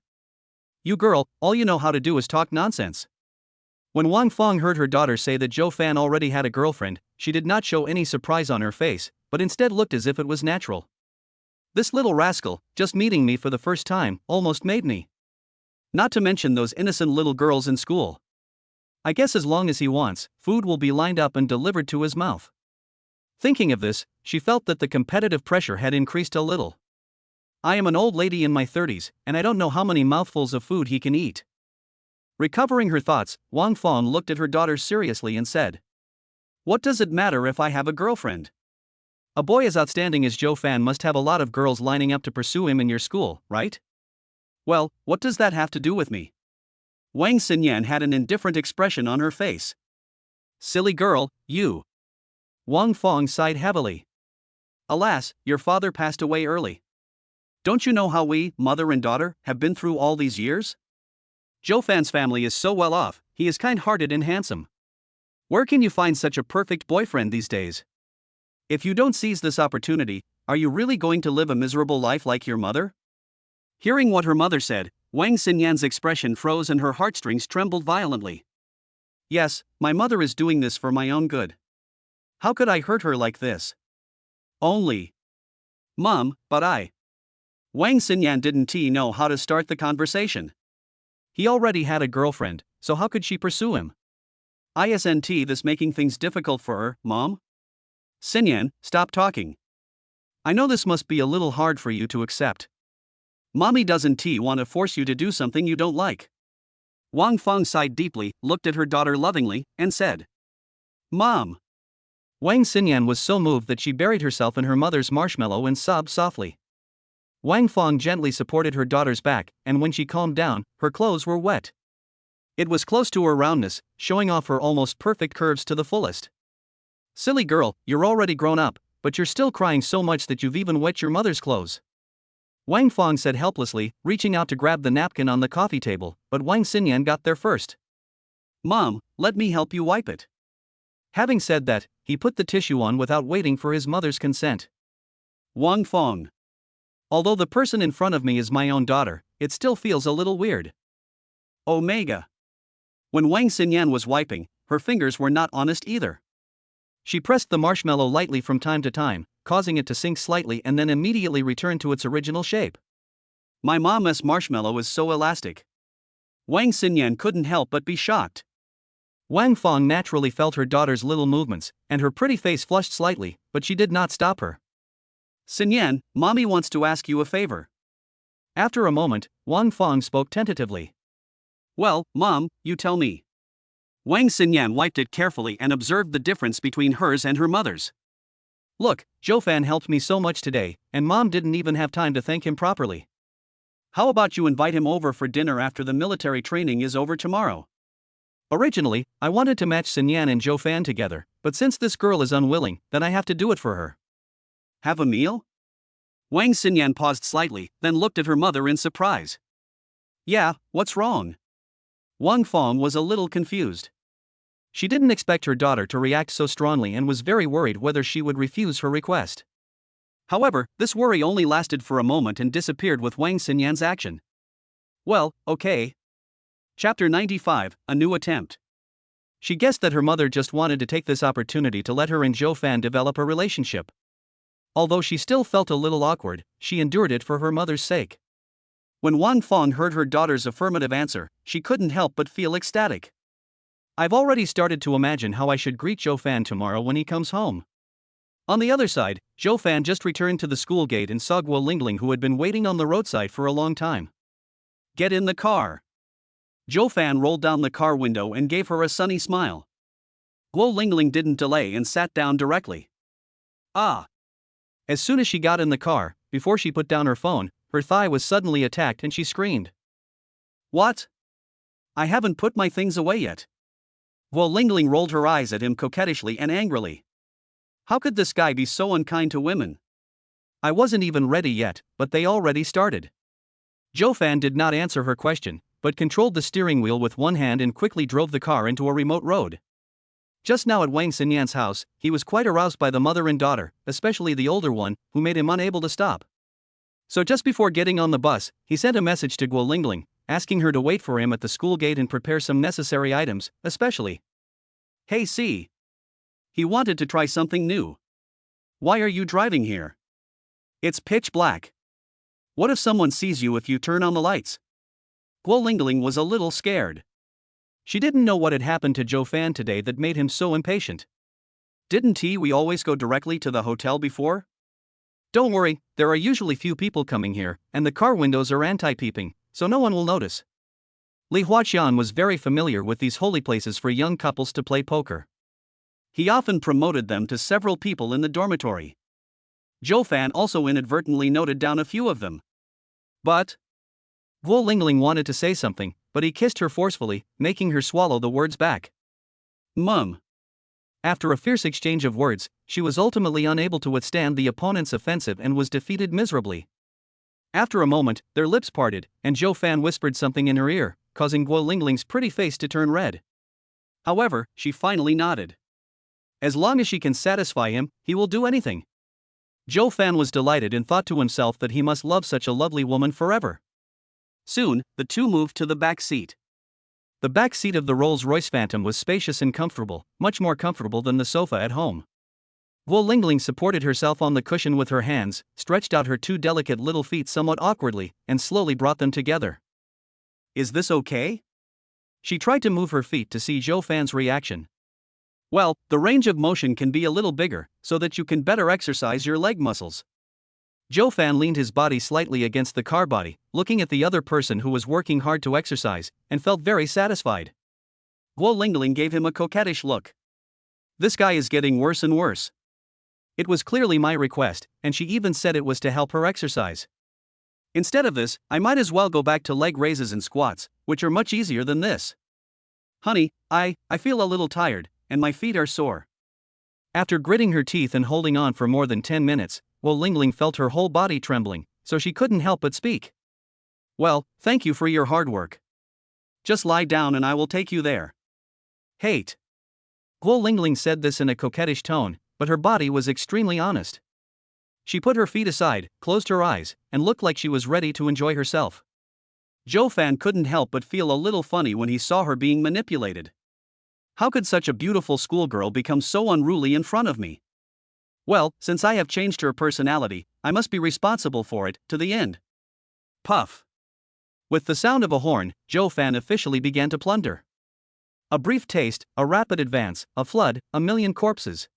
You girl, all you know how to do is talk nonsense. When Wang Fong heard her daughter say that Zhou Fan already had a girlfriend, she did not show any surprise on her face, but instead looked as if it was natural. This little rascal, just meeting me for the first time, almost made me. Not to mention those innocent little girls in school. I guess as long as he wants, food will be lined up and delivered to his mouth. Thinking of this, she felt that the competitive pressure had increased a little. I am an old lady in my 30s, and I don't know how many mouthfuls of food he can eat. Recovering her thoughts, Wang Fong looked at her daughter seriously and said, "What does it matter if I have a girlfriend? A boy as outstanding as Zhou Fan must have a lot of girls lining up to pursue him in your school, right? Well, what does that have to do with me?" Wang Xinyan had an indifferent expression on her face. "Silly girl, you." Wang Fong sighed heavily. "Alas, your father passed away early. Don't you know how we, mother and daughter, have been through all these years? Zhou Fan's family is so well off, he is kind-hearted and handsome. Where can you find such a perfect boyfriend these days? If you don't seize this opportunity, are you really going to live a miserable life like your mother?" Hearing what her mother said, Wang Xinyan's expression froze and her heartstrings trembled violently. Yes, my mother is doing this for my own good. How could I hurt her like this? Only. Mom, but I. Wang Xinyan didn't know how to start the conversation. He already had a girlfriend, so how could she pursue him? Isn't this making things difficult for her, Mom? Xinyan, stop talking. I know this must be a little hard for you to accept. Mommy doesn't want to force you to do something you don't like. Wang Fong sighed deeply, looked at her daughter lovingly, and said, "Mom." Wang Xinyan was so moved that she buried herself in her mother's marshmallow and sobbed softly. Wang Fong gently supported her daughter's back, and when she calmed down, her clothes were wet. It was close to her roundness, showing off her almost perfect curves to the fullest. "Silly girl, you're already grown up, but you're still crying so much that you've even wet your mother's clothes," Wang Fong said helplessly, reaching out to grab the napkin on the coffee table, but Wang Xinyan got there first. "Mom, let me help you wipe it." Having said that, he put the tissue on without waiting for his mother's consent. Wang Fong. Although the person in front of me is my own daughter, it still feels a little weird. Omega. When Wang Xinyan was wiping, her fingers were not honest either. She pressed the marshmallow lightly from time to time, causing it to sink slightly and then immediately return to its original shape. My mom's marshmallow is so elastic. Wang Xinyan couldn't help but be shocked. Wang Fong naturally felt her daughter's little movements, and her pretty face flushed slightly, but she did not stop her. "Xinyan, Mommy wants to ask you a favor." After a moment, Wang Fong spoke tentatively. "Well, Mom, you tell me." Wang Xinyan wiped it carefully and observed the difference between hers and her mother's. "Look, Zhou Fan helped me so much today, and Mom didn't even have time to thank him properly. How about you invite him over for dinner after the military training is over tomorrow? Originally, I wanted to match Xinyan and Zhou Fan together, but since this girl is unwilling, then I have to do it for her." Have a meal? Wang Xinyan paused slightly, then looked at her mother in surprise. "Yeah, what's wrong?" Wang Fong was a little confused. She didn't expect her daughter to react so strongly and was very worried whether she would refuse her request. However, this worry only lasted for a moment and disappeared with Wang Xinyan's action. "Well, okay." Chapter 95, A New Attempt. She guessed that her mother just wanted to take this opportunity to let her and Zhou Fan develop a relationship. Although she still felt a little awkward, she endured it for her mother's sake. When Wang Fong heard her daughter's affirmative answer, she couldn't help but feel ecstatic. "I've already started to imagine how I should greet Zhou Fan tomorrow when he comes home." On the other side, Zhou Fan just returned to the school gate and saw Gu Lingling, who had been waiting on the roadside for a long time. "Get in the car." Zhou Fan rolled down the car window and gave her a sunny smile. Gu Lingling didn't delay and sat down directly. "Ah." As soon as she got in the car, before she put down her phone, her thigh was suddenly attacked and she screamed. "What? I haven't put my things away yet." Gu Lingling rolled her eyes at him coquettishly and angrily. How could this guy be so unkind to women? "I wasn't even ready yet, but they already started." Zhou Fan did not answer her question, but controlled the steering wheel with one hand and quickly drove the car into a remote road. Just now at Wang Xinyan's house, he was quite aroused by the mother and daughter, especially the older one, who made him unable to stop. So just before getting on the bus, he sent a message to Gu Lingling, asking her to wait for him at the school gate and prepare some necessary items, especially. Hey see. He wanted to try something new. Why are you driving here? It's pitch black. What if someone sees you if you turn on the lights? Gu Lingling was a little scared. She didn't know what had happened to Zhou Fan today that made him so impatient. Didn't we always go directly to the hotel before? Don't worry, there are usually few people coming here, and the car windows are anti-peeping, so no one will notice. Li Huaqian was very familiar with these holy places for young couples to play poker. He often promoted them to several people in the dormitory. Zhou Fan also inadvertently noted down a few of them. But Gu Lingling wanted to say something, but he kissed her forcefully, making her swallow the words back. Mum. After a fierce exchange of words, she was ultimately unable to withstand the opponent's offensive and was defeated miserably. After a moment, their lips parted, and Zhou Fan whispered something in her ear, causing Gu Lingling's pretty face to turn red. However, she finally nodded. As long as she can satisfy him, he will do anything. Zhou Fan was delighted and thought to himself that he must love such a lovely woman forever. Soon, the two moved to the back seat. The back seat of the Rolls-Royce Phantom was spacious and comfortable, much more comfortable than the sofa at home. Gu Lingling supported herself on the cushion with her hands, stretched out her two delicate little feet somewhat awkwardly, and slowly brought them together. Is this okay? She tried to move her feet to see Zhou Fan's reaction. Well, the range of motion can be a little bigger, so that you can better exercise your leg muscles. Zhou Fan leaned his body slightly against the car body, looking at the other person who was working hard to exercise, and felt very satisfied. Gu Lingling gave him a coquettish look. This guy is getting worse and worse. It was clearly my request, and she even said it was to help her exercise. Instead of this, I might as well go back to leg raises and squats, which are much easier than this. Honey, I feel a little tired, and my feet are sore. After gritting her teeth and holding on for more than 10 minutes, Gu Lingling felt her whole body trembling, so she couldn't help but speak. Well, thank you for your hard work. Just lie down and I will take you there. Hate. Gu Lingling said this in a coquettish tone, but her body was extremely honest. She put her feet aside, closed her eyes, and looked like she was ready to enjoy herself. Zhou Fan couldn't help but feel a little funny when he saw her being manipulated. How could such a beautiful schoolgirl become so unruly in front of me? Well, since I have changed her personality, I must be responsible for it, to the end. Puff. With the sound of a horn, Zhou Fan officially began to plunder. A brief taste, a rapid advance, a flood, a million corpses.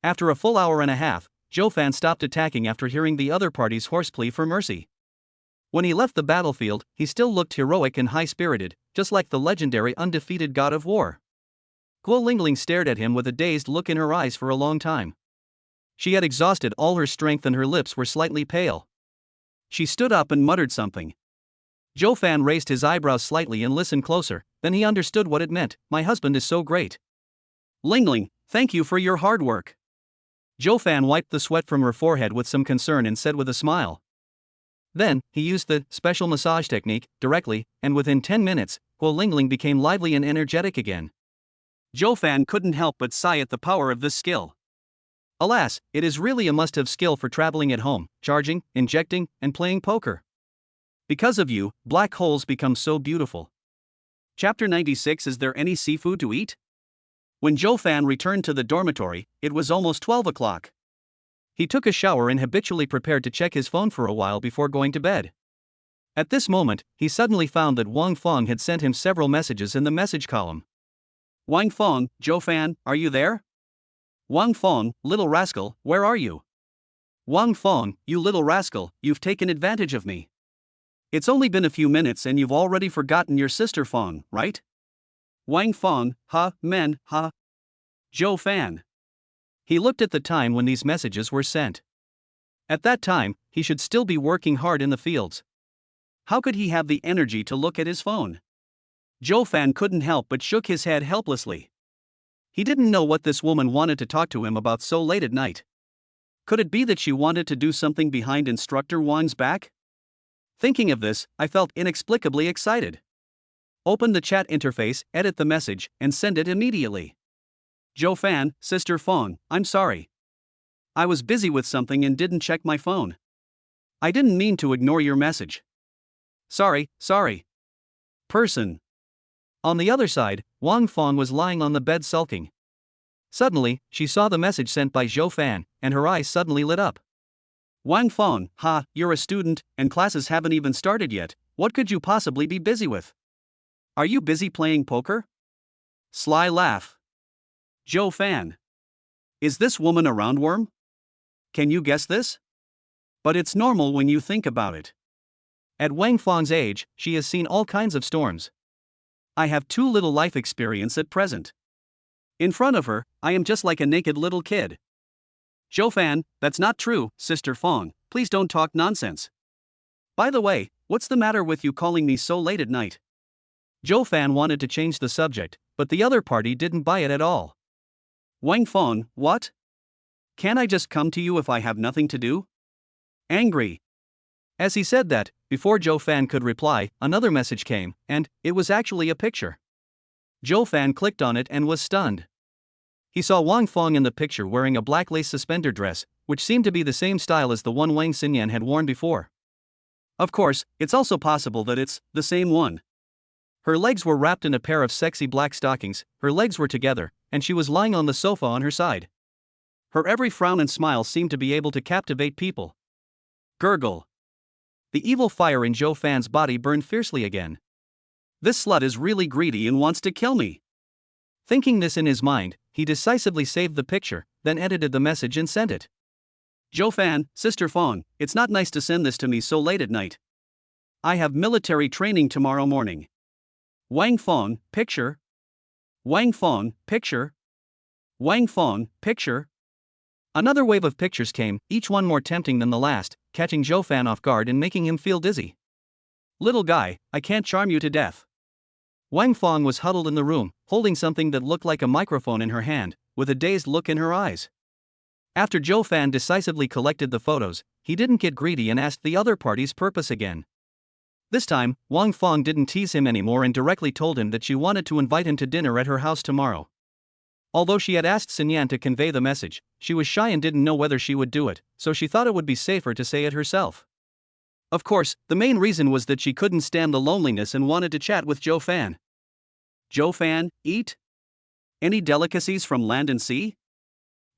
After a full hour and a half, Zhou Fan stopped attacking after hearing the other party's hoarse plea for mercy. When he left the battlefield, he still looked heroic and high-spirited, just like the legendary undefeated god of war. Gu Lingling stared at him with a dazed look in her eyes for a long time. She had exhausted all her strength and her lips were slightly pale. She stood up and muttered something. Zhou Fan raised his eyebrows slightly and listened closer, then he understood what it meant. My husband is so great. Lingling, thank you for your hard work. Zhou Fan wiped the sweat from her forehead with some concern and said with a smile. Then, he used the special massage technique directly, and within 10 minutes, Gu Lingling became lively and energetic again. Zhou Fan couldn't help but sigh at the power of this skill. Alas, it is really a must-have skill for traveling at home, charging, injecting, and playing poker. Because of you, black holes become so beautiful. Chapter 96. Is there any seafood to eat? When Zhou Fan returned to the dormitory, it was almost 12 o'clock. He took a shower and habitually prepared to check his phone for a while before going to bed. At this moment, he suddenly found that Wang Feng had sent him several messages in the message column. Wang Feng, Zhou Fan, are you there? Wang Feng, little rascal, where are you? Wang Feng, you little rascal, you've taken advantage of me. It's only been a few minutes and you've already forgotten your sister Feng, right? Wang Feng, men, Zhou Fan. He looked at the time when these messages were sent. At that time, he should still be working hard in the fields. How could he have the energy to look at his phone? Zhou Fan couldn't help but shook his head helplessly. He didn't know what this woman wanted to talk to him about so late at night. Could it be that she wanted to do something behind Instructor Wang's back? Thinking of this, I felt inexplicably excited. Open the chat interface, edit the message, and send it immediately. Joe Fan, Sister Fong, I'm sorry. I was busy with something and didn't check my phone. I didn't mean to ignore your message. Sorry. Person. On the other side, Wang Fong was lying on the bed sulking. Suddenly, she saw the message sent by Zhou Fan, and her eyes suddenly lit up. Wang Fong, you're a student, and classes haven't even started yet. What could you possibly be busy with? Are you busy playing poker? Sly laugh. Zhou Fan. Is this woman a roundworm? Can you guess this? But it's normal when you think about it. At Wang Fong's age, she has seen all kinds of storms. I have too little life experience at present. In front of her, I am just like a naked little kid. Zhou Fan, that's not true, Sister Fong, please don't talk nonsense. By the way, what's the matter with you calling me so late at night? Zhou Fan wanted to change the subject, but the other party didn't buy it at all. Wang Fong, what? Can't I just come to you if I have nothing to do? Angry. As he said that, before Zhou Fan could reply, another message came, and it was actually a picture. Zhou Fan clicked on it and was stunned. He saw Wang Fong in the picture wearing a black lace suspender dress, which seemed to be the same style as the one Wang Xinyan had worn before. Of course, it's also possible that it's the same one. Her legs were wrapped in a pair of sexy black stockings, her legs were together, and she was lying on the sofa on her side. Her every frown and smile seemed to be able to captivate people. Gurgle. The evil fire in Zhou Fan's body burned fiercely again. This slut is really greedy and wants to kill me. Thinking this in his mind, he decisively saved the picture, then edited the message and sent it. Zhou Fan, Sister Fong, it's not nice to send this to me so late at night. I have military training tomorrow morning. Wang Fong, picture. Wang Fong, picture. Wang Fong, picture. Another wave of pictures came, each one more tempting than the last, catching Zhou Fan off guard and making him feel dizzy. Little guy, I can't charm you to death. Wang Fong was huddled in the room, holding something that looked like a microphone in her hand, with a dazed look in her eyes. After Zhou Fan decisively collected the photos, he didn't get greedy and asked the other party's purpose again. This time, Wang Fong didn't tease him anymore and directly told him that she wanted to invite him to dinner at her house tomorrow. Although she had asked Xinyan to convey the message, she was shy and didn't know whether she would do it, so she thought it would be safer to say it herself. Of course, the main reason was that she couldn't stand the loneliness and wanted to chat with Zhou Fan. Zhou Fan, eat? Any delicacies from land and sea?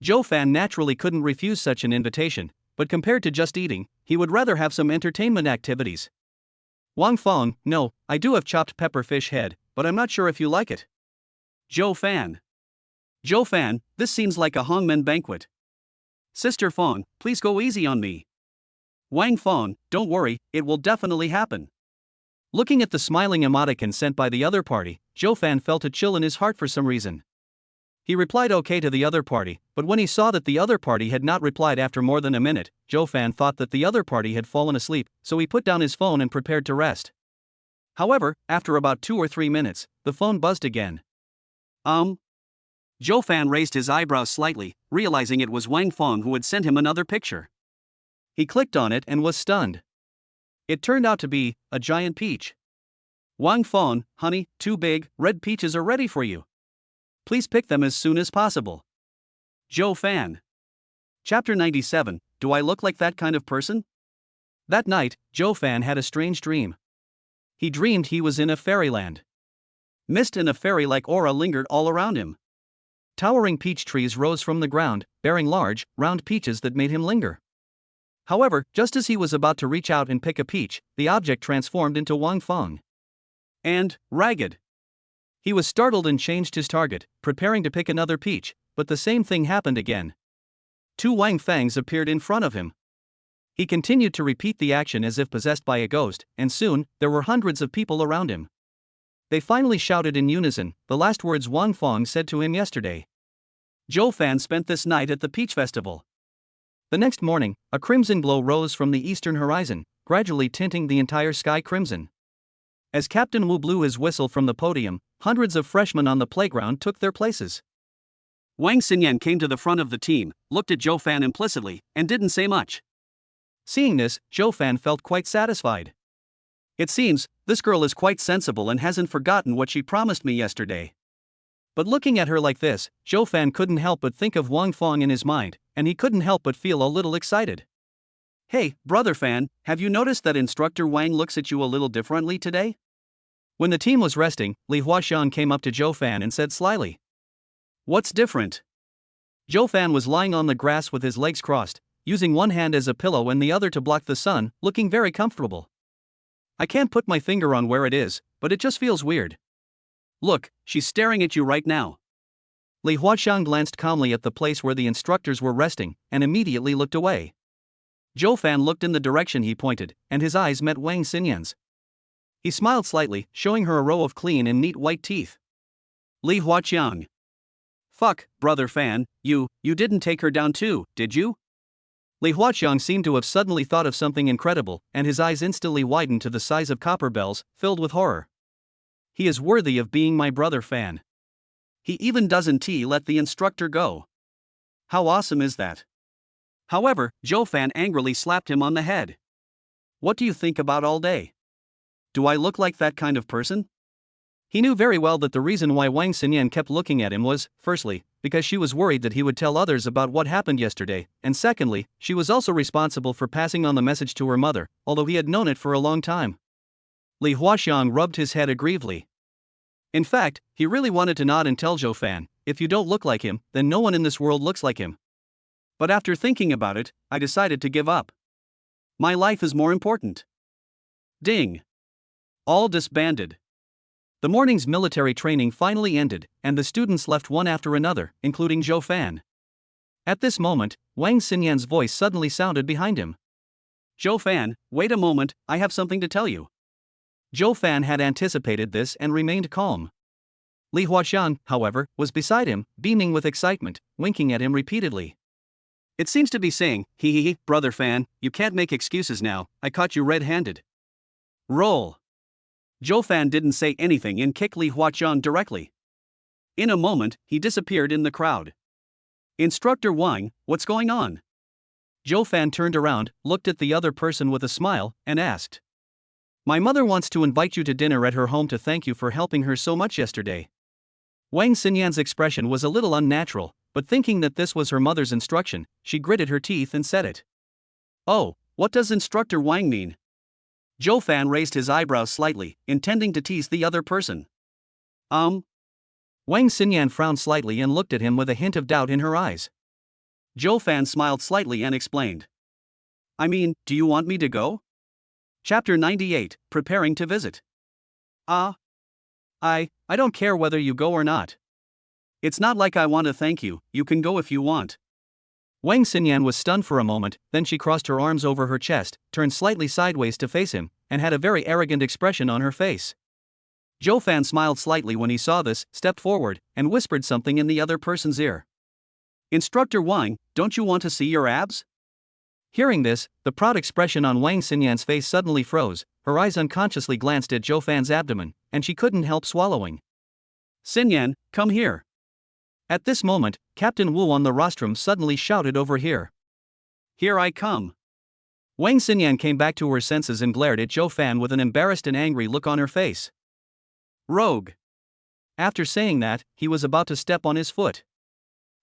Zhou Fan naturally couldn't refuse such an invitation, but compared to just eating, he would rather have some entertainment activities. Wang Fong, no, I do have chopped pepper fish head, but I'm not sure if you like it. Zhou Fan. Zhou Fan, this seems like a hongmen banquet. Sister Fong, please go easy on me. Wang Fong, don't worry, it will definitely happen. Looking at the smiling emoticon sent by the other party, Zhou Fan felt a chill in his heart for some reason. He replied okay to the other party, but when he saw that the other party had not replied after more than a minute, Zhou Fan thought that the other party had fallen asleep, so he put down his phone and prepared to rest. However, after about 2 or 3 minutes, the phone buzzed again. Zhou Fan raised his eyebrows slightly, realizing it was Wang Fong who had sent him another picture. He clicked on it and was stunned. It turned out to be a giant peach. Wang Fong, honey, 2 big, red peaches are ready for you. Please pick them as soon as possible. Zhou Fan. Chapter 97, Do I look like that kind of person? That night, Zhou Fan had a strange dream. He dreamed he was in a fairyland. Mist and a fairy-like aura lingered all around him. Towering peach trees rose from the ground, bearing large, round peaches that made him linger. However, just as he was about to reach out and pick a peach, the object transformed into Wang Fong. And, ragged. He was startled and changed his target, preparing to pick another peach, but the same thing happened again. 2 Wang Fangs appeared in front of him. He continued to repeat the action as if possessed by a ghost, and soon, there were hundreds of people around him. They finally shouted in unison, the last words Wang Fong said to him yesterday. Zhou Fan spent this night at the Peach Festival. The next morning, a crimson glow rose from the eastern horizon, gradually tinting the entire sky crimson. As Captain Wu blew his whistle from the podium, hundreds of freshmen on the playground took their places. Wang Xinyan came to the front of the team, looked at Zhou Fan implicitly, and didn't say much. Seeing this, Zhou Fan felt quite satisfied. It seems, this girl is quite sensible and hasn't forgotten what she promised me yesterday. But looking at her like this, Zhou Fan couldn't help but think of Wang Feng in his mind, and he couldn't help but feel a little excited. Hey, brother Fan, have you noticed that Instructor Wang looks at you a little differently today? When the team was resting, Li Huaxiang came up to Zhou Fan and said slyly. What's different? Zhou Fan was lying on the grass with his legs crossed, using one hand as a pillow and the other to block the sun, looking very comfortable. I can't put my finger on where it is, but it just feels weird. Look, she's staring at you right now. Li Huaxiang glanced calmly at the place where the instructors were resting, and immediately looked away. Zhou Fan looked in the direction he pointed, and his eyes met Wang Xinyan's. He smiled slightly, showing her a row of clean and neat white teeth. Li Huaxiang. Fuck, brother Fan, you didn't take her down too, did you? Li Huaxiang seemed to have suddenly thought of something incredible, and his eyes instantly widened to the size of copper bells, filled with horror. He is worthy of being my brother Fan. He even doesn't let the instructor go. How awesome is that? However, Zhou Fan angrily slapped him on the head. What do you think about all day? Do I look like that kind of person? He knew very well that the reason why Wang Xinyan kept looking at him was, firstly, because she was worried that he would tell others about what happened yesterday, and secondly, she was also responsible for passing on the message to her mother, although he had known it for a long time. Li Huaxiang rubbed his head aggrievely. In fact, he really wanted to nod and tell Zhou Fan, if you don't look like him, then no one in this world looks like him. But after thinking about it, I decided to give up. My life is more important. Ding. All disbanded. The morning's military training finally ended, and the students left one after another, including Zhou Fan. At this moment, Wang Xinyan's voice suddenly sounded behind him. Zhou Fan, wait a moment, I have something to tell you. Zhou Fan had anticipated this and remained calm. Li Huaxiang, however, was beside him, beaming with excitement, winking at him repeatedly. It seems to be saying, hee, brother Fan, you can't make excuses now, I caught you red-handed. Roll. Zhou Fan didn't say anything and kicked Li Huaxiang directly. In a moment, he disappeared in the crowd. Instructor Wang, what's going on? Zhou Fan turned around, looked at the other person with a smile, and asked. My mother wants to invite you to dinner at her home to thank you for helping her so much yesterday. Wang Xinyan's expression was a little unnatural, but thinking that this was her mother's instruction, she gritted her teeth and said it. Oh, what does Instructor Wang mean? Zhou Fan raised his eyebrows slightly, intending to tease the other person. Wang Xinyan frowned slightly and looked at him with a hint of doubt in her eyes. Zhou Fan smiled slightly and explained. I mean, do you want me to go? Chapter 98, Preparing to Visit. I don't care whether you go or not. It's not like I want to thank you, you can go if you want. Wang Xinyan was stunned for a moment, then she crossed her arms over her chest, turned slightly sideways to face him, and had a very arrogant expression on her face. Zhou Fan smiled slightly when he saw this, stepped forward, and whispered something in the other person's ear. Instructor Wang, don't you want to see your abs? Hearing this, the proud expression on Wang Xinyan's face suddenly froze, her eyes unconsciously glanced at Zhou Fan's abdomen, and she couldn't help swallowing. Xinyan, come here. At this moment, Captain Wu on the rostrum suddenly shouted over here. Here I come. Wang Xinyan came back to her senses and glared at Zhou Fan with an embarrassed and angry look on her face. Rogue. After saying that, he was about to step on his foot.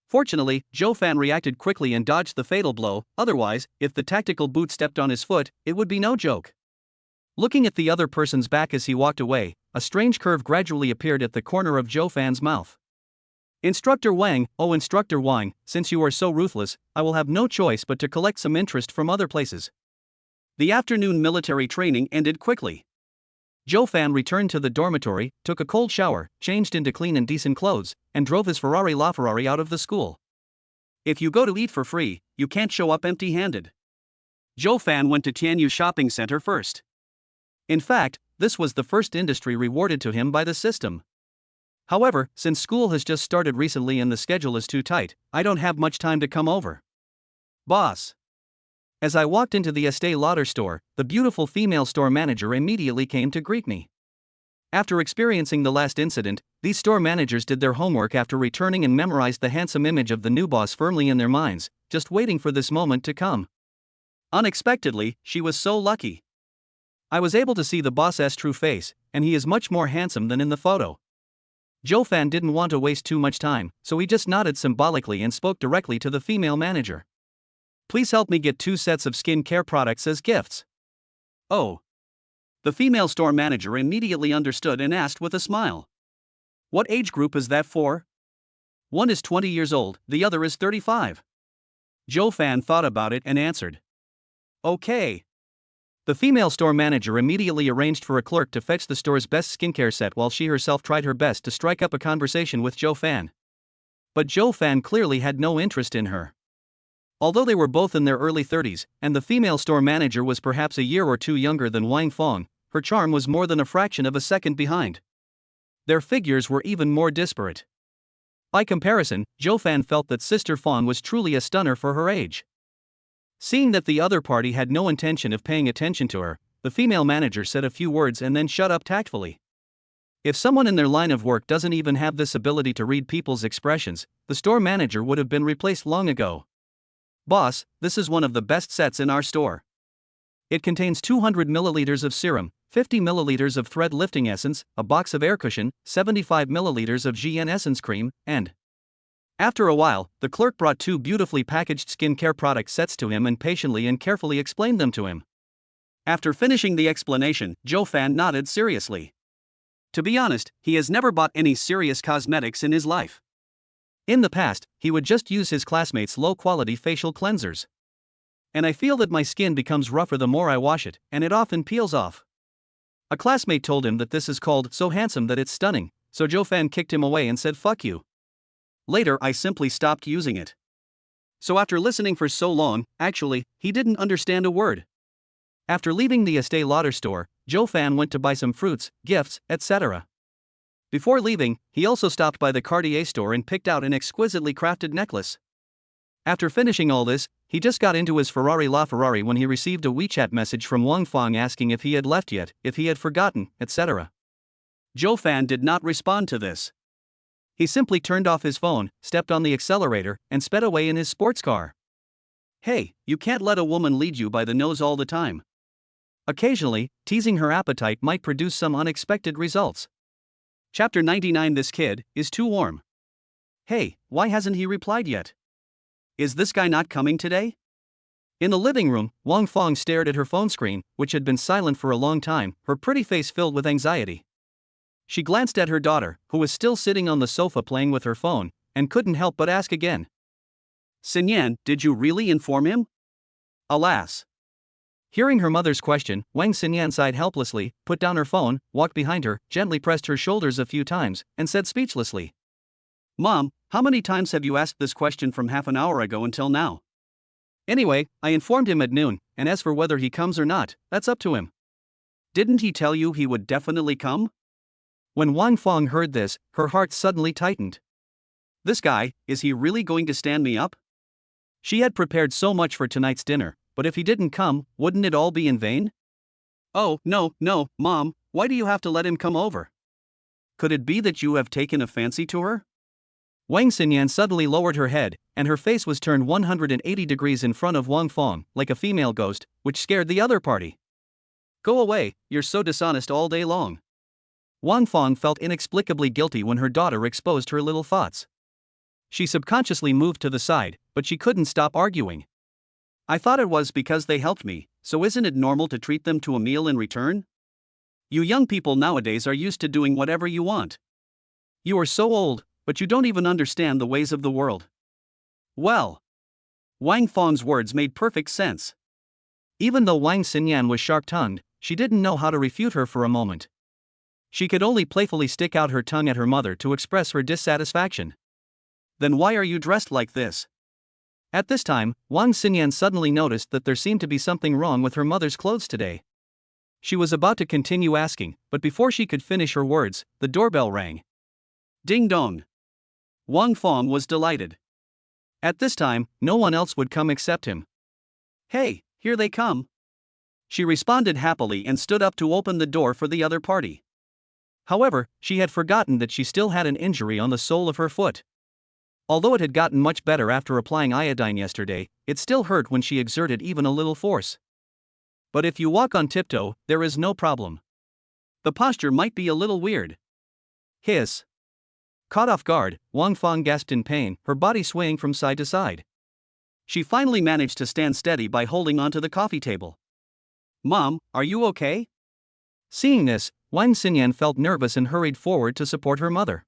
Fortunately, Zhou Fan reacted quickly and dodged the fatal blow, otherwise, if the tactical boot stepped on his foot, it would be no joke. Looking at the other person's back as he walked away, a strange curve gradually appeared at the corner of Zhou Fan's mouth. Instructor Wang, oh Instructor Wang, since you are so ruthless, I will have no choice but to collect some interest from other places. The afternoon military training ended quickly. Zhou Fan returned to the dormitory, took a cold shower, changed into clean and decent clothes, and drove his LaFerrari out of the school. If you go to eat for free, you can't show up empty-handed. Zhou Fan went to Tianyu Shopping Center first. In fact, this was the first industry rewarded to him by the system. However, since school has just started recently and the schedule is too tight, I don't have much time to come over. Boss. As I walked into the Estee Lauder store, the beautiful female store manager immediately came to greet me. After experiencing the last incident, these store managers did their homework after returning and memorized the handsome image of the new boss firmly in their minds, just waiting for this moment to come. Unexpectedly, she was so lucky. I was able to see the boss's true face, and he is much more handsome than in the photo. Joe Fan didn't want to waste too much time, so he just nodded symbolically and spoke directly to the female manager. Please help me get 2 sets of skin care products as gifts. Oh. The female store manager immediately understood and asked with a smile. What age group is that for? One is 20 years old, the other is 35. Joe Fan thought about it and answered. Okay. The female store manager immediately arranged for a clerk to fetch the store's best skincare set while she herself tried her best to strike up a conversation with Joe Fan. But Joe Fan clearly had no interest in her. Although they were both in their early 30s, and the female store manager was perhaps a year or two younger than Wang Fong, her charm was more than a fraction of a second behind. Their figures were even more disparate. By comparison, Joe Fan felt that Sister Fong was truly a stunner for her age. Seeing that the other party had no intention of paying attention to her, the female manager said a few words and then shut up tactfully. If someone in their line of work doesn't even have this ability to read people's expressions, the store manager would have been replaced long ago. Boss, this is one of the best sets in our store. It contains 200 milliliters of serum, 50 milliliters of thread lifting essence, a box of air cushion, 75 milliliters of GN essence cream, and... After a while, the clerk brought 2 beautifully packaged skin care product sets to him and patiently and carefully explained them to him. After finishing the explanation, Joe Fan nodded seriously. To be honest, he has never bought any serious cosmetics in his life. In the past, he would just use his classmates' low-quality facial cleansers. And I feel that my skin becomes rougher the more I wash it, and it often peels off. A classmate told him that this is called so handsome that it's stunning, so Joe Fan kicked him away and said fuck you. Later I simply stopped using it. So after listening for so long, actually, he didn't understand a word. After leaving the Estée Lauder store, Joe Fan went to buy some fruits, gifts, etc. Before leaving, he also stopped by the Cartier store and picked out an exquisitely crafted necklace. After finishing all this, he just got into his Ferrari LaFerrari when he received a WeChat message from Wang Fong asking if he had left yet, if he had forgotten, etc. Joe Fan did not respond to this. He simply turned off his phone, stepped on the accelerator, and sped away in his sports car. Hey, you can't let a woman lead you by the nose all the time. Occasionally, teasing her appetite might produce some unexpected results. Chapter 99. This kid is too warm. Hey, why hasn't he replied yet? Is this guy not coming today? In the living room, Wang Fong stared at her phone screen, which had been silent for a long time, her pretty face filled with anxiety. She glanced at her daughter, who was still sitting on the sofa playing with her phone, and couldn't help but ask again. Xinyan, did you really inform him? Alas. Hearing her mother's question, Wang Xinyan sighed helplessly, put down her phone, walked behind her, gently pressed her shoulders a few times, and said speechlessly. Mom, how many times have you asked this question from half an hour ago until now? Anyway, I informed him at noon, and as for whether he comes or not, that's up to him. Didn't he tell you he would definitely come? When Wang Fong heard this, her heart suddenly tightened. This guy, is he really going to stand me up? She had prepared so much for tonight's dinner, but if he didn't come, wouldn't it all be in vain? Oh, no, Mom, why do you have to let him come over? Could it be that you have taken a fancy to her? Wang Xinyan suddenly lowered her head, and her face was turned 180 degrees in front of Wang Fong, like a female ghost, which scared the other party. Go away, you're so dishonest all day long. Wang Fong felt inexplicably guilty when her daughter exposed her little thoughts. She subconsciously moved to the side, but she couldn't stop arguing. I thought it was because they helped me, so isn't it normal to treat them to a meal in return? You young people nowadays are used to doing whatever you want. You are so old, but you don't even understand the ways of the world. Well. Wang Fong's words made perfect sense. Even though Wang Xinyan was sharp-tongued, she didn't know how to refute her for a moment. She could only playfully stick out her tongue at her mother to express her dissatisfaction. Then why are you dressed like this? At this time, Wang Xinyan suddenly noticed that there seemed to be something wrong with her mother's clothes today. She was about to continue asking, but before she could finish her words, the doorbell rang. Ding dong. Wang Fong was delighted. At this time, no one else would come except him. Hey, here they come. She responded happily and stood up to open the door for the other party. However, she had forgotten that she still had an injury on the sole of her foot. Although it had gotten much better after applying iodine yesterday, it still hurt when she exerted even a little force. But if you walk on tiptoe, there is no problem. The posture might be a little weird. Hiss. Caught off guard, Wang Fong gasped in pain, her body swaying from side to side. She finally managed to stand steady by holding onto the coffee table. Mom, are you okay? Seeing this, Wang Xinyan felt nervous and hurried forward to support her mother.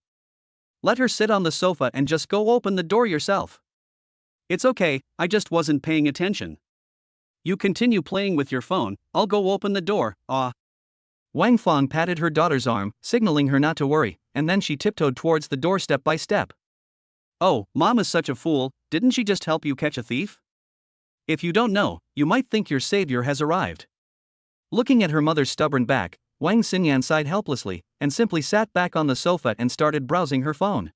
Let her sit on the sofa and just go open the door yourself. It's okay, I just wasn't paying attention. You continue playing with your phone, I'll go open the door, Wang Fong patted her daughter's arm, signaling her not to worry, and then she tiptoed towards the door step by step. Oh, Mom is such a fool, didn't she just help you catch a thief? If you don't know, you might think your savior has arrived. Looking at her mother's stubborn back, Wang Xinyan sighed helplessly, and simply sat back on the sofa and started browsing her phone.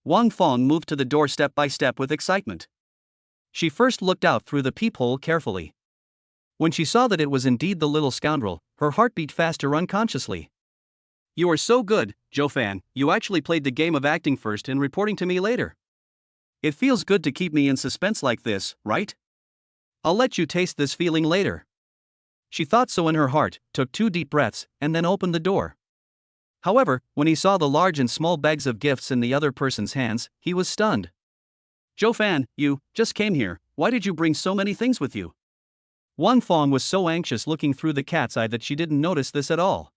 Wang Fong moved to the door step by step with excitement. She first looked out through the peephole carefully. When she saw that it was indeed the little scoundrel, her heart beat faster unconsciously. You are so good, Zhou Fan, you actually played the game of acting first and reporting to me later. It feels good to keep me in suspense like this, right? I'll let you taste this feeling later. She thought so in her heart, took 2 deep breaths, and then opened the door. However, when he saw the large and small bags of gifts in the other person's hands, he was stunned. Zhou Fan, you just came here, why did you bring so many things with you? Wang Fong was so anxious looking through the cat's eye that she didn't notice this at all.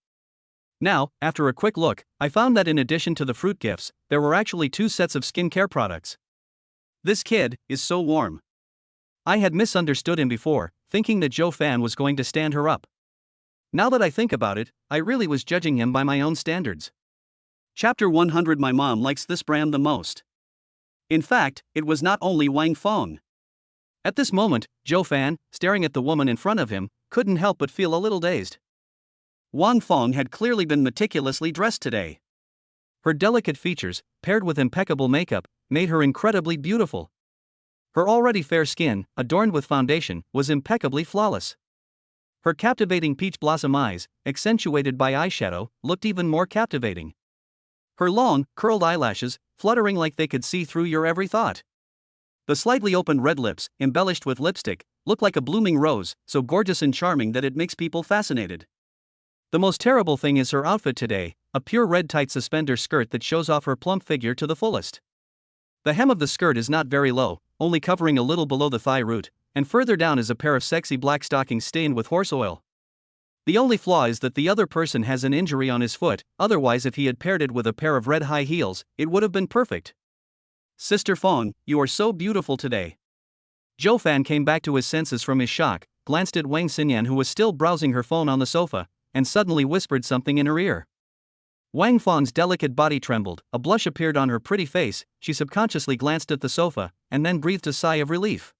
Now, after a quick look, I found that in addition to the fruit gifts, there were actually 2 sets of skincare products. This kid is so warm. I had misunderstood him before, thinking that Zhou Fan was going to stand her up. Now that I think about it, I really was judging him by my own standards. Chapter 100. My mom likes this brand the most. In fact, it was not only Wang Fong. At this moment, Zhou Fan, staring at the woman in front of him, couldn't help but feel a little dazed. Wang Fong had clearly been meticulously dressed today. Her delicate features, paired with impeccable makeup, made her incredibly beautiful. Her already fair skin, adorned with foundation, was impeccably flawless. Her captivating peach blossom eyes, accentuated by eyeshadow, looked even more captivating. Her long, curled eyelashes, fluttering like they could see through your every thought. The slightly opened red lips, embellished with lipstick, look like a blooming rose, so gorgeous and charming that it makes people fascinated. The most terrible thing is her outfit today, a pure red tight suspender skirt that shows off her plump figure to the fullest. The hem of the skirt is not very low, only covering a little below the thigh root, and further down is a pair of sexy black stockings stained with horse oil. The only flaw is that the other person has an injury on his foot, otherwise if he had paired it with a pair of red high heels, it would have been perfect. Sister Fong, you are so beautiful today. Zhou Fan came back to his senses from his shock, glanced at Wang Xinyan who was still browsing her phone on the sofa, and suddenly whispered something in her ear. Wang Fong's delicate body trembled, a blush appeared on her pretty face, she subconsciously glanced at the sofa, and then breathed a sigh of relief.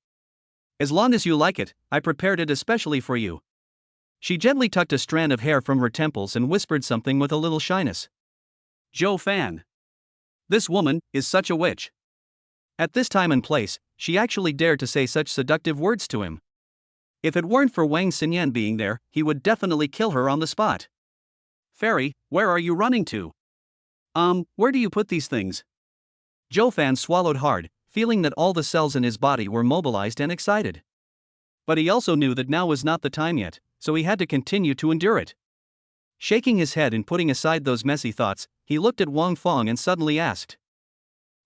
As long as you like it, I prepared it especially for you. She gently tucked a strand of hair from her temples and whispered something with a little shyness. Zhou Fan. This woman is such a witch. At this time and place, she actually dared to say such seductive words to him. If it weren't for Wang Xinyan being there, he would definitely kill her on the spot. Fairy, where are you running to? Where do you put these things? Zhou Fan swallowed hard, feeling that all the cells in his body were mobilized and excited. But he also knew that now was not the time yet, so he had to continue to endure it. Shaking his head and putting aside those messy thoughts, he looked at Wang Fong and suddenly asked.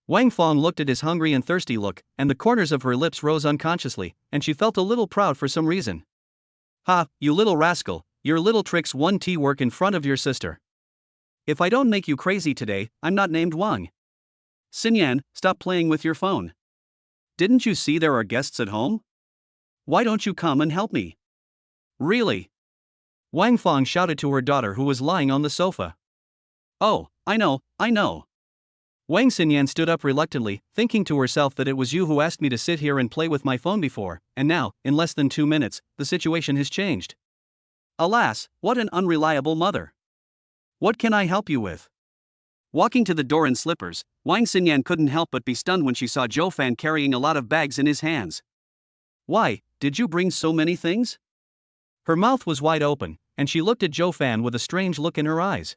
Wang Fong looked at his hungry and thirsty look, and the corners of her lips rose unconsciously, and she felt a little proud for some reason. Ha, you little rascal, your little tricks 1T work in front of your sister. If I don't make you crazy today, I'm not named Wang. Xinyan, stop playing with your phone. Didn't you see there are guests at home? Why don't you come and help me? Really? Wang Fong shouted to her daughter who was lying on the sofa. Oh, I know. Wang Xinyan stood up reluctantly, thinking to herself that it was you who asked me to sit here and play with my phone before, and now, in less than 2 minutes, the situation has changed. Alas, what an unreliable mother. What can I help you with? Walking to the door in slippers, Wang Xinyan couldn't help but be stunned when she saw Zhou Fan carrying a lot of bags in his hands. Why, did you bring so many things? Her mouth was wide open, and she looked at Zhou Fan with a strange look in her eyes.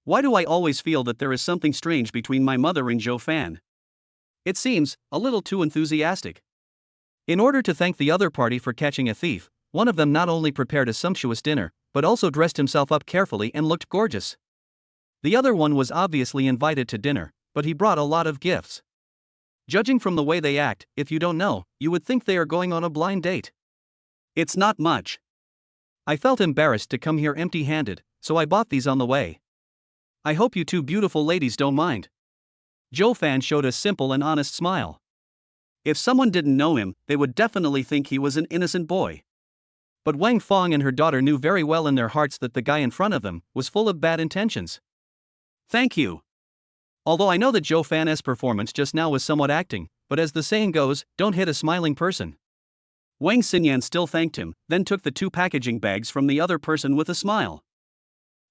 Why do I always feel that there is something strange between my mother and Zhou Fan? It seems a little too enthusiastic. In order to thank the other party for catching a thief, one of them not only prepared a sumptuous dinner, but also dressed himself up carefully and looked gorgeous. The other one was obviously invited to dinner, but he brought a lot of gifts. Judging from the way they act, if you don't know, you would think they are going on a blind date. It's not much. I felt embarrassed to come here empty-handed, so I bought these on the way. I hope you two beautiful ladies don't mind. Joe Fan showed a simple and honest smile. If someone didn't know him, they would definitely think he was an innocent boy. But Wang Fong and her daughter knew very well in their hearts that the guy in front of them was full of bad intentions. Thank you. Although I know that Joe Fan's performance just now was somewhat acting, but as the saying goes, don't hit a smiling person. Wang Xinyan still thanked him, then took the 2 packaging bags from the other person with a smile.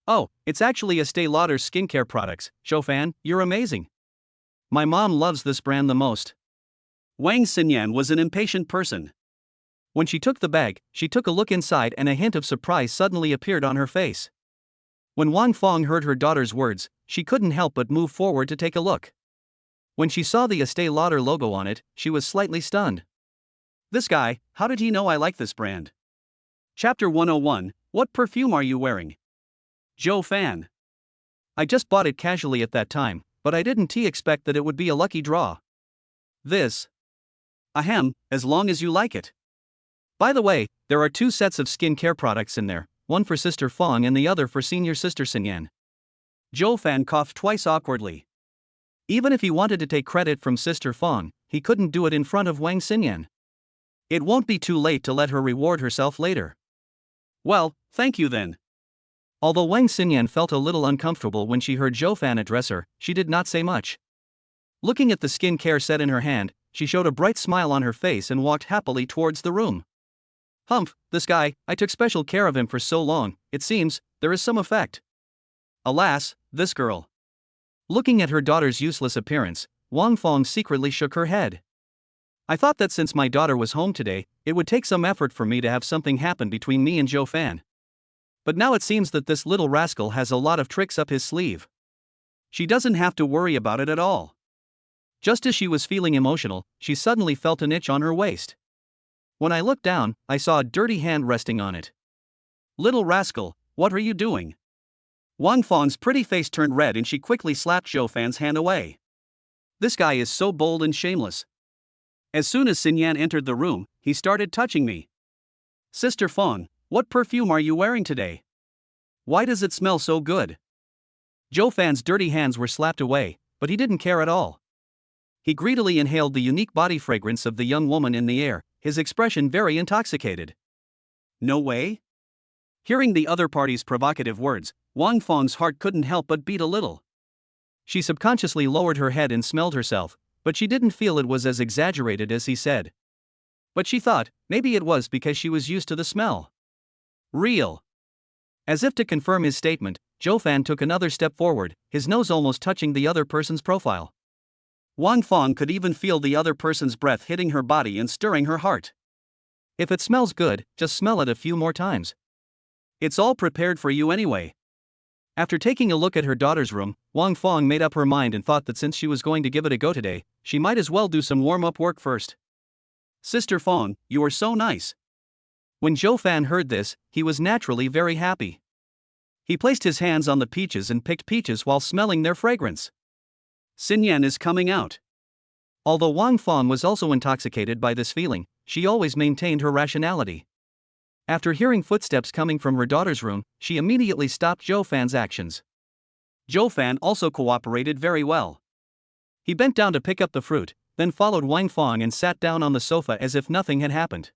Oh, it's actually Estée Lauder's skincare products. Joe Fan, you're amazing. My mom loves this brand the most. Wang Xinyan was an impatient person. When she took the bag, she took a look inside and a hint of surprise suddenly appeared on her face. When Wang Fong heard her daughter's words, she couldn't help but move forward to take a look. When she saw the Estée Lauder logo on it, she was slightly stunned. This guy, how did he know I like this brand? Chapter 101, What perfume are you wearing? Joe Fan. I just bought it casually at that time, but I didn't expect that it would be a lucky draw. This. Ahem, as long as you like it. By the way, there are 2 sets of skincare products in there, one for Sister Fong and the other for Senior Sister Xinyan. Joe Fan coughed twice awkwardly. Even if he wanted to take credit from Sister Fong, he couldn't do it in front of Wang Xinyan. It won't be too late to let her reward herself later. Well, thank you then. Although Wang Xinyan felt a little uncomfortable when she heard Joe Fan address her, she did not say much. Looking at the skincare set in her hand, she showed a bright smile on her face and walked happily towards the room. Humph, this guy, I took special care of him for so long, it seems, there is some effect. Alas, this girl. Looking at her daughter's useless appearance, Wang Fong secretly shook her head. I thought that since my daughter was home today, it would take some effort for me to have something happen between me and Joe Fan. But now it seems that this little rascal has a lot of tricks up his sleeve. She doesn't have to worry about it at all. Just as she was feeling emotional, she suddenly felt an itch on her waist. When I looked down, I saw a dirty hand resting on it. Little rascal, what are you doing? Wang Fong's pretty face turned red and she quickly slapped Joe Fan's hand away. This guy is so bold and shameless. As soon as Xinyan entered the room, he started touching me. Sister Fong, what perfume are you wearing today? Why does it smell so good? Joe Fan's dirty hands were slapped away, but he didn't care at all. He greedily inhaled the unique body fragrance of the young woman in the air, his expression very intoxicated. No way? Hearing the other party's provocative words, Wang Fong's heart couldn't help but beat a little. She subconsciously lowered her head and smelled herself, but she didn't feel it was as exaggerated as he said. But she thought, maybe it was because she was used to the smell. Real. As if to confirm his statement, Joe Fan took another step forward, his nose almost touching the other person's profile. Wang Fong could even feel the other person's breath hitting her body and stirring her heart. If it smells good, just smell it a few more times. It's all prepared for you anyway. After taking a look at her daughter's room, Wang Fong made up her mind and thought that since she was going to give it a go today, she might as well do some warm-up work first. Sister Fong, you are so nice. When Joe Fan heard this, he was naturally very happy. He placed his hands on the peaches and picked peaches while smelling their fragrance. Xinyan is coming out. Although Wang Fong was also intoxicated by this feeling, she always maintained her rationality. After hearing footsteps coming from her daughter's room, she immediately stopped Joe Fan's actions. Joe Fan also cooperated very well. He bent down to pick up the fruit, then followed Wang Fong and sat down on the sofa as if nothing had happened.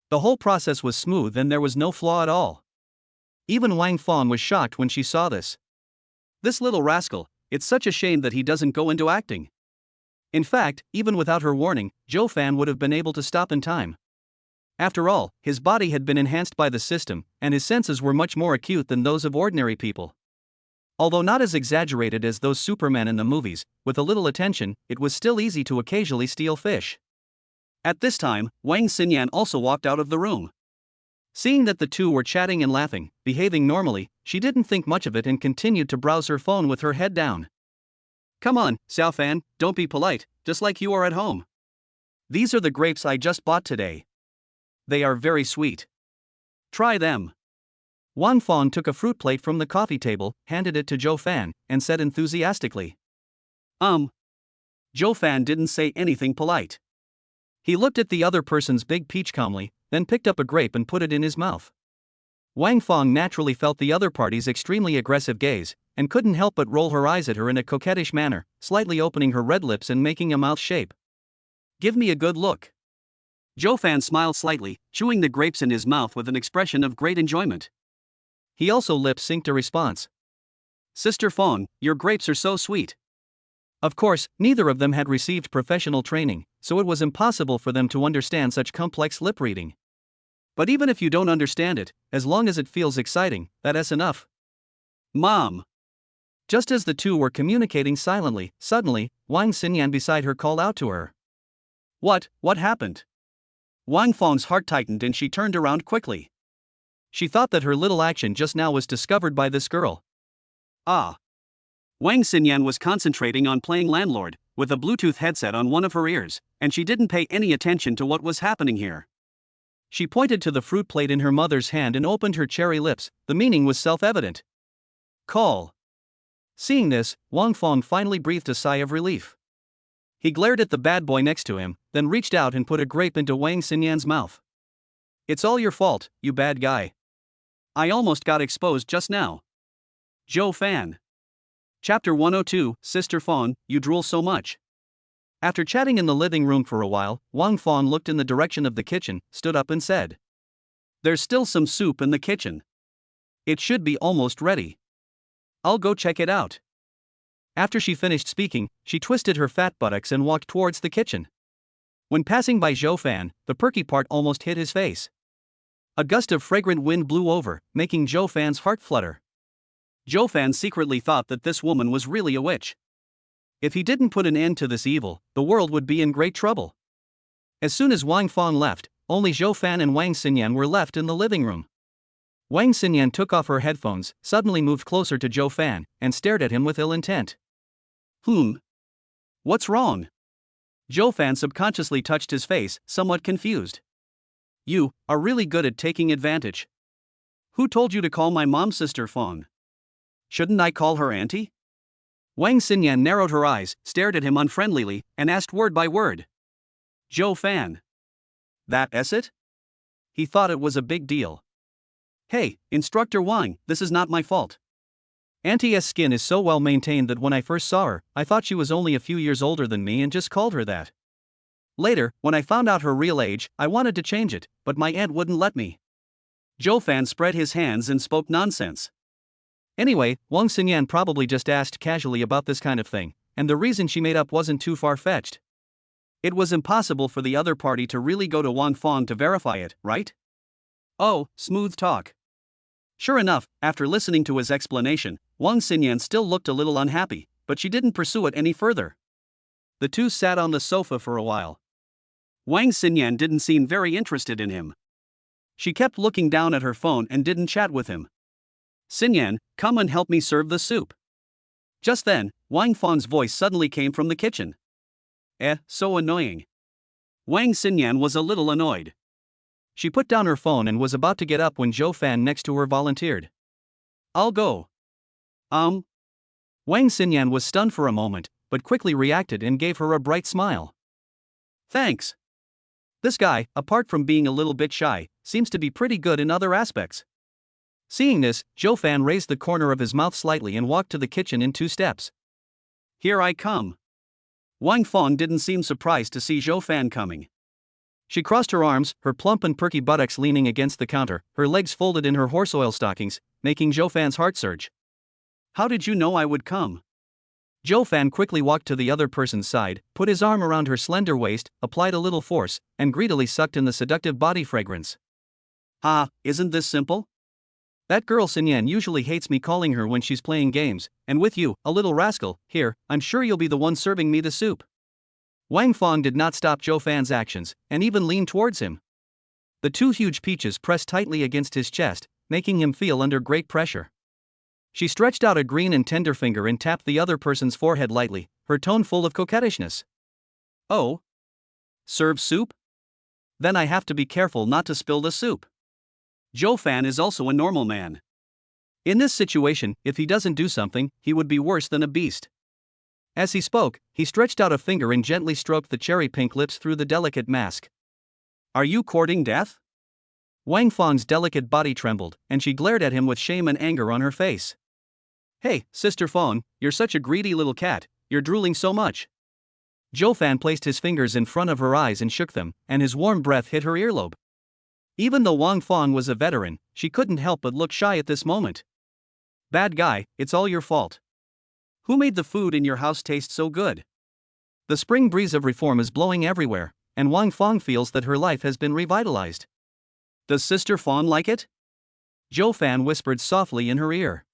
The whole process was smooth and there was no flaw at all. Even Wang Fong was shocked when she saw this. This little rascal, it's such a shame that he doesn't go into acting. In fact, even without her warning, Joe Fan would have been able to stop in time. After all, his body had been enhanced by the system, and his senses were much more acute than those of ordinary people. Although not as exaggerated as those supermen in the movies, with a little attention, it was still easy to occasionally steal fish. At this time, Wang Xinyan also walked out of the room. Seeing that the two were chatting and laughing, behaving normally, she didn't think much of it and continued to browse her phone with her head down. Come on, Xiao Fan, don't be polite, just like you are at home. These are the grapes I just bought today. They are very sweet. Try them. Wang Fong took a fruit plate from the coffee table, handed it to Zhou Fan, and said enthusiastically. Zhou Fan didn't say anything polite. He looked at the other person's big peach calmly, then picked up a grape and put it in his mouth. Wang Fong naturally felt the other party's extremely aggressive gaze, and couldn't help but roll her eyes at her in a coquettish manner, slightly opening her red lips and making a mouth shape. Give me a good look. Zhou Fan smiled slightly, chewing the grapes in his mouth with an expression of great enjoyment. He also lip-synced a response. Sister Fong, your grapes are so sweet. Of course, neither of them had received professional training, so it was impossible for them to understand such complex lip reading. But even if you don't understand it, as long as it feels exciting, that's enough. Mom! Just as the two were communicating silently, suddenly, Wang Xinyan beside her called out to her. What happened? Wang Fong's heart tightened and she turned around quickly. She thought that her little action just now was discovered by this girl. Wang Xinyan was concentrating on playing landlord, with a Bluetooth headset on one of her ears, and she didn't pay any attention to what was happening here. She pointed to the fruit plate in her mother's hand and opened her cherry lips. The meaning was self-evident. Call. Seeing this, Wang Fong finally breathed a sigh of relief. He glared at the bad boy next to him, then reached out and put a grape into Wang Xinyan's mouth. It's all your fault, you bad guy. I almost got exposed just now. Zhou Fan. Chapter 102, Sister Fong, you drool so much. After chatting in the living room for a while, Wang Fong looked in the direction of the kitchen, stood up and said. There's still some soup in the kitchen. It should be almost ready. I'll go check it out. After she finished speaking, she twisted her fat buttocks and walked towards the kitchen. When passing by Zhou Fan, the perky part almost hit his face. A gust of fragrant wind blew over, making Zhou Fan's heart flutter. Zhou Fan secretly thought that this woman was really a witch. If he didn't put an end to this evil, the world would be in great trouble. As soon as Wang Fong left, only Zhou Fan and Wang Xinyan were left in the living room. Wang Xinyan took off her headphones, suddenly moved closer to Zhou Fan, and stared at him with ill intent. What's wrong? Zhou Fan subconsciously touched his face, somewhat confused. You are really good at taking advantage. Who told you to call my mom Sister Fong? Shouldn't I call her auntie? Wang Xinyan narrowed her eyes, stared at him unfriendlily, and asked word by word. Zhou Fan. That's it? He thought it was a big deal. Hey, Instructor Wang, this is not my fault. Auntie's skin is so well maintained that when I first saw her, I thought she was only a few years older than me and just called her that. Later, when I found out her real age, I wanted to change it, but my aunt wouldn't let me. Zhou Fan spread his hands and spoke nonsense. Anyway, Wang Xinyan probably just asked casually about this kind of thing, and the reason she made up wasn't too far-fetched. It was impossible for the other party to really go to Wang Fong to verify it, right? Oh, smooth talk. Sure enough, after listening to his explanation, Wang Xinyan still looked a little unhappy, but she didn't pursue it any further. The two sat on the sofa for a while. Wang Xinyan didn't seem very interested in him. She kept looking down at her phone and didn't chat with him. Xinyan, come and help me serve the soup. Just then, Wang Fong's voice suddenly came from the kitchen. So annoying. Wang Xinyan was a little annoyed. She put down her phone and was about to get up when Zhou Fan next to her volunteered. I'll go. Wang Xinyan was stunned for a moment, but quickly reacted and gave her a bright smile. Thanks. This guy, apart from being a little bit shy, seems to be pretty good in other aspects. Seeing this, Zhou Fan raised the corner of his mouth slightly and walked to the kitchen in 2 steps. Here I come. Wang Fong didn't seem surprised to see Zhou Fan coming. She crossed her arms, her plump and perky buttocks leaning against the counter, her legs folded in her horse oil stockings, making Zhou Fan's heart surge. How did you know I would come? Zhou Fan quickly walked to the other person's side, put his arm around her slender waist, applied a little force, and greedily sucked in the seductive body fragrance. Isn't this simple? That girl Xinyan usually hates me calling her when she's playing games, and with you, a little rascal, here, I'm sure you'll be the one serving me the soup. Wang Fong did not stop Zhou Fan's actions, and even leaned towards him. The 2 huge peaches pressed tightly against his chest, making him feel under great pressure. She stretched out a green and tender finger and tapped the other person's forehead lightly, her tone full of coquettishness. Oh? Serve soup? Then I have to be careful not to spill the soup. Joe Fan is also a normal man. In this situation, if he doesn't do something, he would be worse than a beast. As he spoke, he stretched out a finger and gently stroked the cherry-pink lips through the delicate mask. Are you courting death? Wang Fang's delicate body trembled, and she glared at him with shame and anger on her face. Hey, Sister Fang, you're such a greedy little cat, you're drooling so much. Joe Fan placed his fingers in front of her eyes and shook them, and his warm breath hit her earlobe. Even though Wang Fang was a veteran, she couldn't help but look shy at this moment. Bad guy, it's all your fault. Who made the food in your house taste so good? The spring breeze of reform is blowing everywhere, and Wang Fang feels that her life has been revitalized. Does Sister Fang like it? Joe Fan whispered softly in her ear.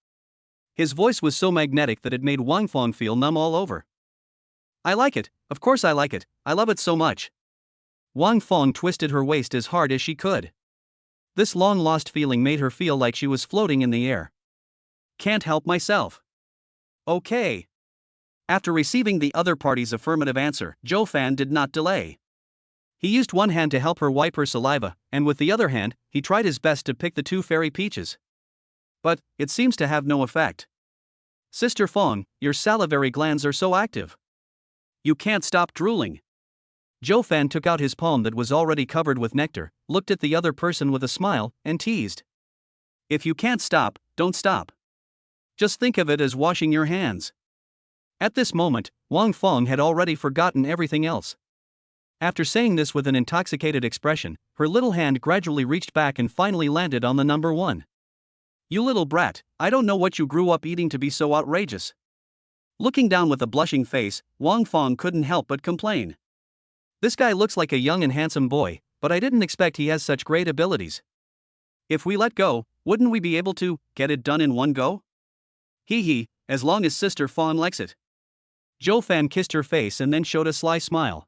His voice was so magnetic that it made Wang Fang feel numb all over. I like it, of course I like it, I love it so much. Wang Fang twisted her waist as hard as she could. This long-lost feeling made her feel like she was floating in the air. Can't help myself. Okay. After receiving the other party's affirmative answer, Joe Fan did not delay. He used one hand to help her wipe her saliva, and with the other hand, he tried his best to pick the two fairy peaches. But it seems to have no effect. Sister Fang, your salivary glands are so active. You can't stop drooling. Joe Fan took out his palm that was already covered with nectar, looked at the other person with a smile, and teased. If you can't stop, don't stop. Just think of it as washing your hands. At this moment, Wang Fang had already forgotten everything else. After saying this with an intoxicated expression, her little hand gradually reached back and finally landed on the number 1. You little brat, I don't know what you grew up eating to be so outrageous. Looking down with a blushing face, Wang Fang couldn't help but complain. This guy looks like a young and handsome boy, but I didn't expect he has such great abilities. If we let go, wouldn't we be able to get it done in one go? Hee hee, as long as Sister Fang likes it. Joe Fan kissed her face and then showed a sly smile.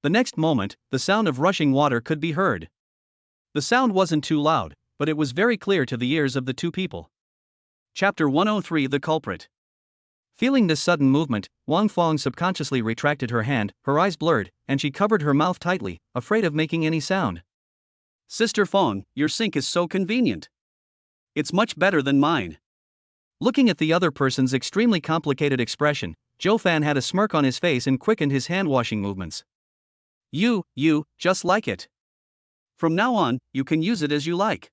The next moment, the sound of rushing water could be heard. The sound wasn't too loud, but it was very clear to the ears of the two people. Chapter 103 The Culprit. Feeling this sudden movement, Wang Fang subconsciously retracted her hand, her eyes blurred, and she covered her mouth tightly, afraid of making any sound. Sister Fang, your sink is so convenient. It's much better than mine. Looking at the other person's extremely complicated expression, Joe Fan had a smirk on his face and quickened his hand-washing movements. You, just like it. From now on, you can use it as you like.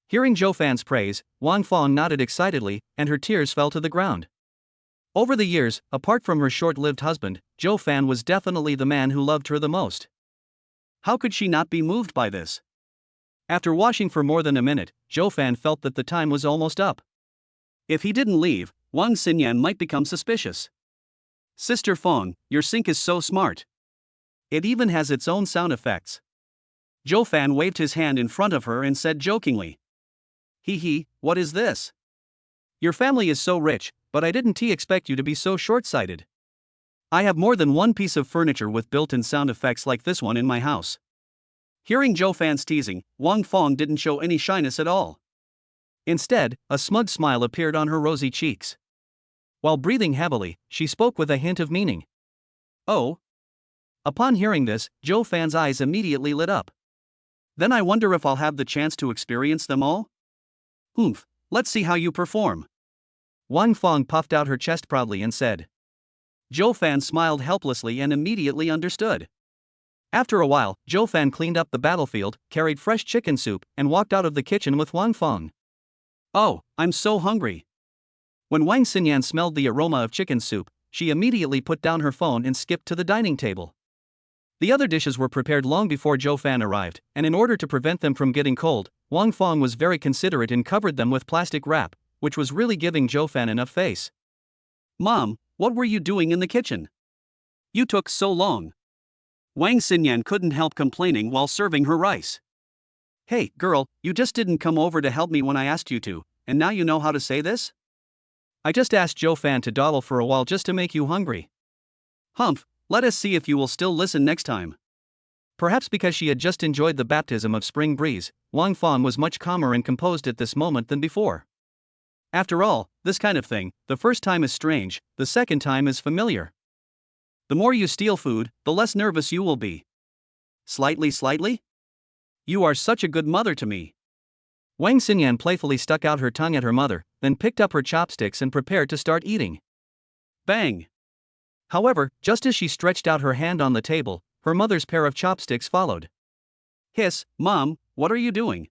Hearing Joe Fan's praise, Wang Fang nodded excitedly, and her tears fell to the ground. Over the years, apart from her short-lived husband, Joe Fan was definitely the man who loved her the most. How could she not be moved by this? After washing for more than a minute, Joe Fan felt that the time was almost up. If he didn't leave, Wang Xinyan might become suspicious. Sister Fang, your sink is so smart. It even has its own sound effects. Joe Fan waved his hand in front of her and said jokingly. Hee hee, what is this? Your family is so rich, but I didn't expect you to be so short-sighted. I have more than one piece of furniture with built-in sound effects like this one in my house. Hearing Joe Fan's teasing, Wang Fang didn't show any shyness at all. Instead, a smug smile appeared on her rosy cheeks. While breathing heavily, she spoke with a hint of meaning. Oh? Upon hearing this, Joe Fan's eyes immediately lit up. Then I wonder if I'll have the chance to experience them all? Humph, let's see how you perform. Wang Fang puffed out her chest proudly and said. Joe Fan smiled helplessly and immediately understood. After a while, Joe Fan cleaned up the battlefield, carried fresh chicken soup, and walked out of the kitchen with Wang Fang. Oh, I'm so hungry. When Wang Xinyan smelled the aroma of chicken soup, she immediately put down her phone and skipped to the dining table. The other dishes were prepared long before Joe Fan arrived, and in order to prevent them from getting cold, Wang Fang was very considerate and covered them with plastic wrap, which was really giving Joe Fan enough face. Mom, what were you doing in the kitchen? You took so long. Wang Xinyan couldn't help complaining while serving her rice. Hey, girl, you just didn't come over to help me when I asked you to, and now you know how to say this? I just asked Joe Fan to dawdle for a while just to make you hungry. Humph, let us see if you will still listen next time. Perhaps because she had just enjoyed the baptism of spring breeze, Wang Fang was much calmer and composed at this moment than before. After all, this kind of thing, the first time is strange, the second time is familiar. The more you steal food, the less nervous you will be. Slightly? You are such a good mother to me. Wang Xinyan playfully stuck out her tongue at her mother, then picked up her chopsticks and prepared to start eating. Bang! However, just as she stretched out her hand on the table, her mother's pair of chopsticks followed. Hiss, Mom, what are you doing?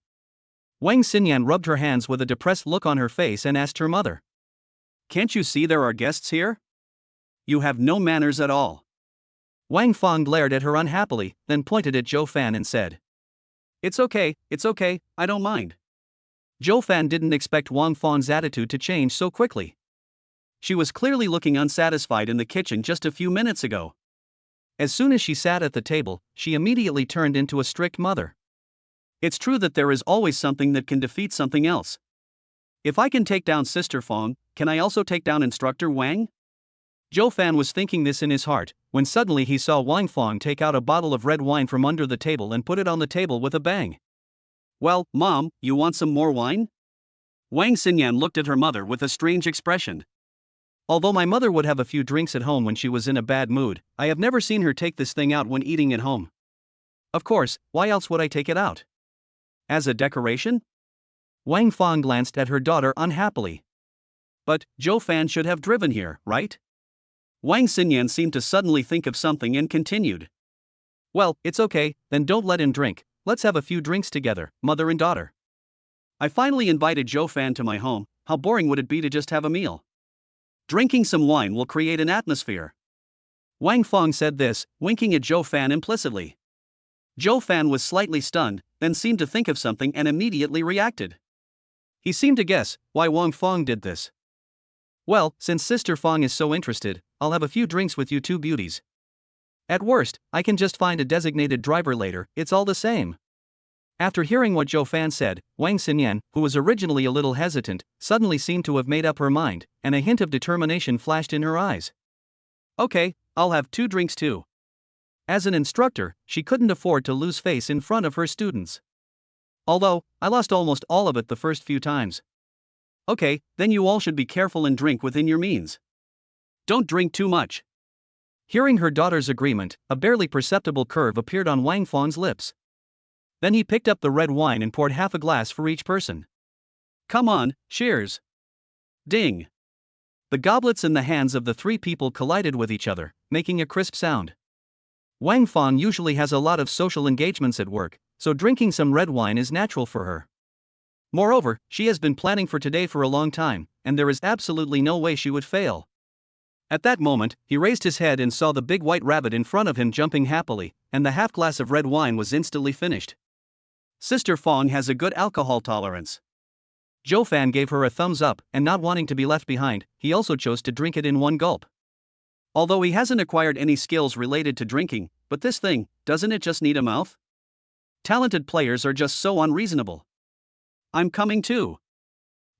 Wang Xinyan rubbed her hands with a depressed look on her face and asked her mother. Can't you see there are guests here? You have no manners at all. Wang Fong glared at her unhappily, then pointed at Zhou Fan and said. It's okay, I don't mind. Zhou Fan didn't expect Wang Fong's attitude to change so quickly. She was clearly looking unsatisfied in the kitchen just a few minutes ago. As soon as she sat at the table, she immediately turned into a strict mother. It's true that there is always something that can defeat something else. If I can take down Sister Fong, can I also take down Instructor Wang? Zhou Fan was thinking this in his heart, when suddenly he saw Wang Fong take out a bottle of red wine from under the table and put it on the table with a bang. Well, Mom, you want some more wine? Wang Xinyan looked at her mother with a strange expression. Although my mother would have a few drinks at home when she was in a bad mood, I have never seen her take this thing out when eating at home. Of course, why else would I take it out? As a decoration? Wang Fong glanced at her daughter unhappily. But Zhou Fan should have driven here, right? Wang Xinyan seemed to suddenly think of something and continued. Well, it's okay, then don't let him drink. Let's have a few drinks together, mother and daughter. I finally invited Zhou Fan to my home. How boring would it be to just have a meal? Drinking some wine will create an atmosphere. Wang Fong said this, winking at Zhou Fan implicitly. Zhou Fan was slightly stunned, then seemed to think of something and immediately reacted. He seemed to guess why Wang Fong did this. Well, since Sister Fong is so interested, I'll have a few drinks with you two beauties. At worst, I can just find a designated driver later, it's all the same. After hearing what Zhou Fan said, Wang Xinyan, who was originally a little hesitant, suddenly seemed to have made up her mind, and a hint of determination flashed in her eyes. Okay, I'll have 2 drinks too. As an instructor, she couldn't afford to lose face in front of her students. Although, I lost almost all of it the first few times. Okay, then you all should be careful and drink within your means. Don't drink too much. Hearing her daughter's agreement, a barely perceptible curve appeared on Wang Fong's lips. Then he picked up the red wine and poured half a glass for each person. Come on, cheers. Ding. The goblets in the hands of the 3 people collided with each other, making a crisp sound. Wang Fong usually has a lot of social engagements at work, so drinking some red wine is natural for her. Moreover, she has been planning for today for a long time, and there is absolutely no way she would fail. At that moment, he raised his head and saw the big white rabbit in front of him jumping happily, and the half glass of red wine was instantly finished. Sister Fong has a good alcohol tolerance. Zhou Fan gave her a thumbs up, and not wanting to be left behind, he also chose to drink it in one gulp. Although he hasn't acquired any skills related to drinking, but this thing, doesn't it just need a mouth? Talented players are just so unreasonable. I'm coming too.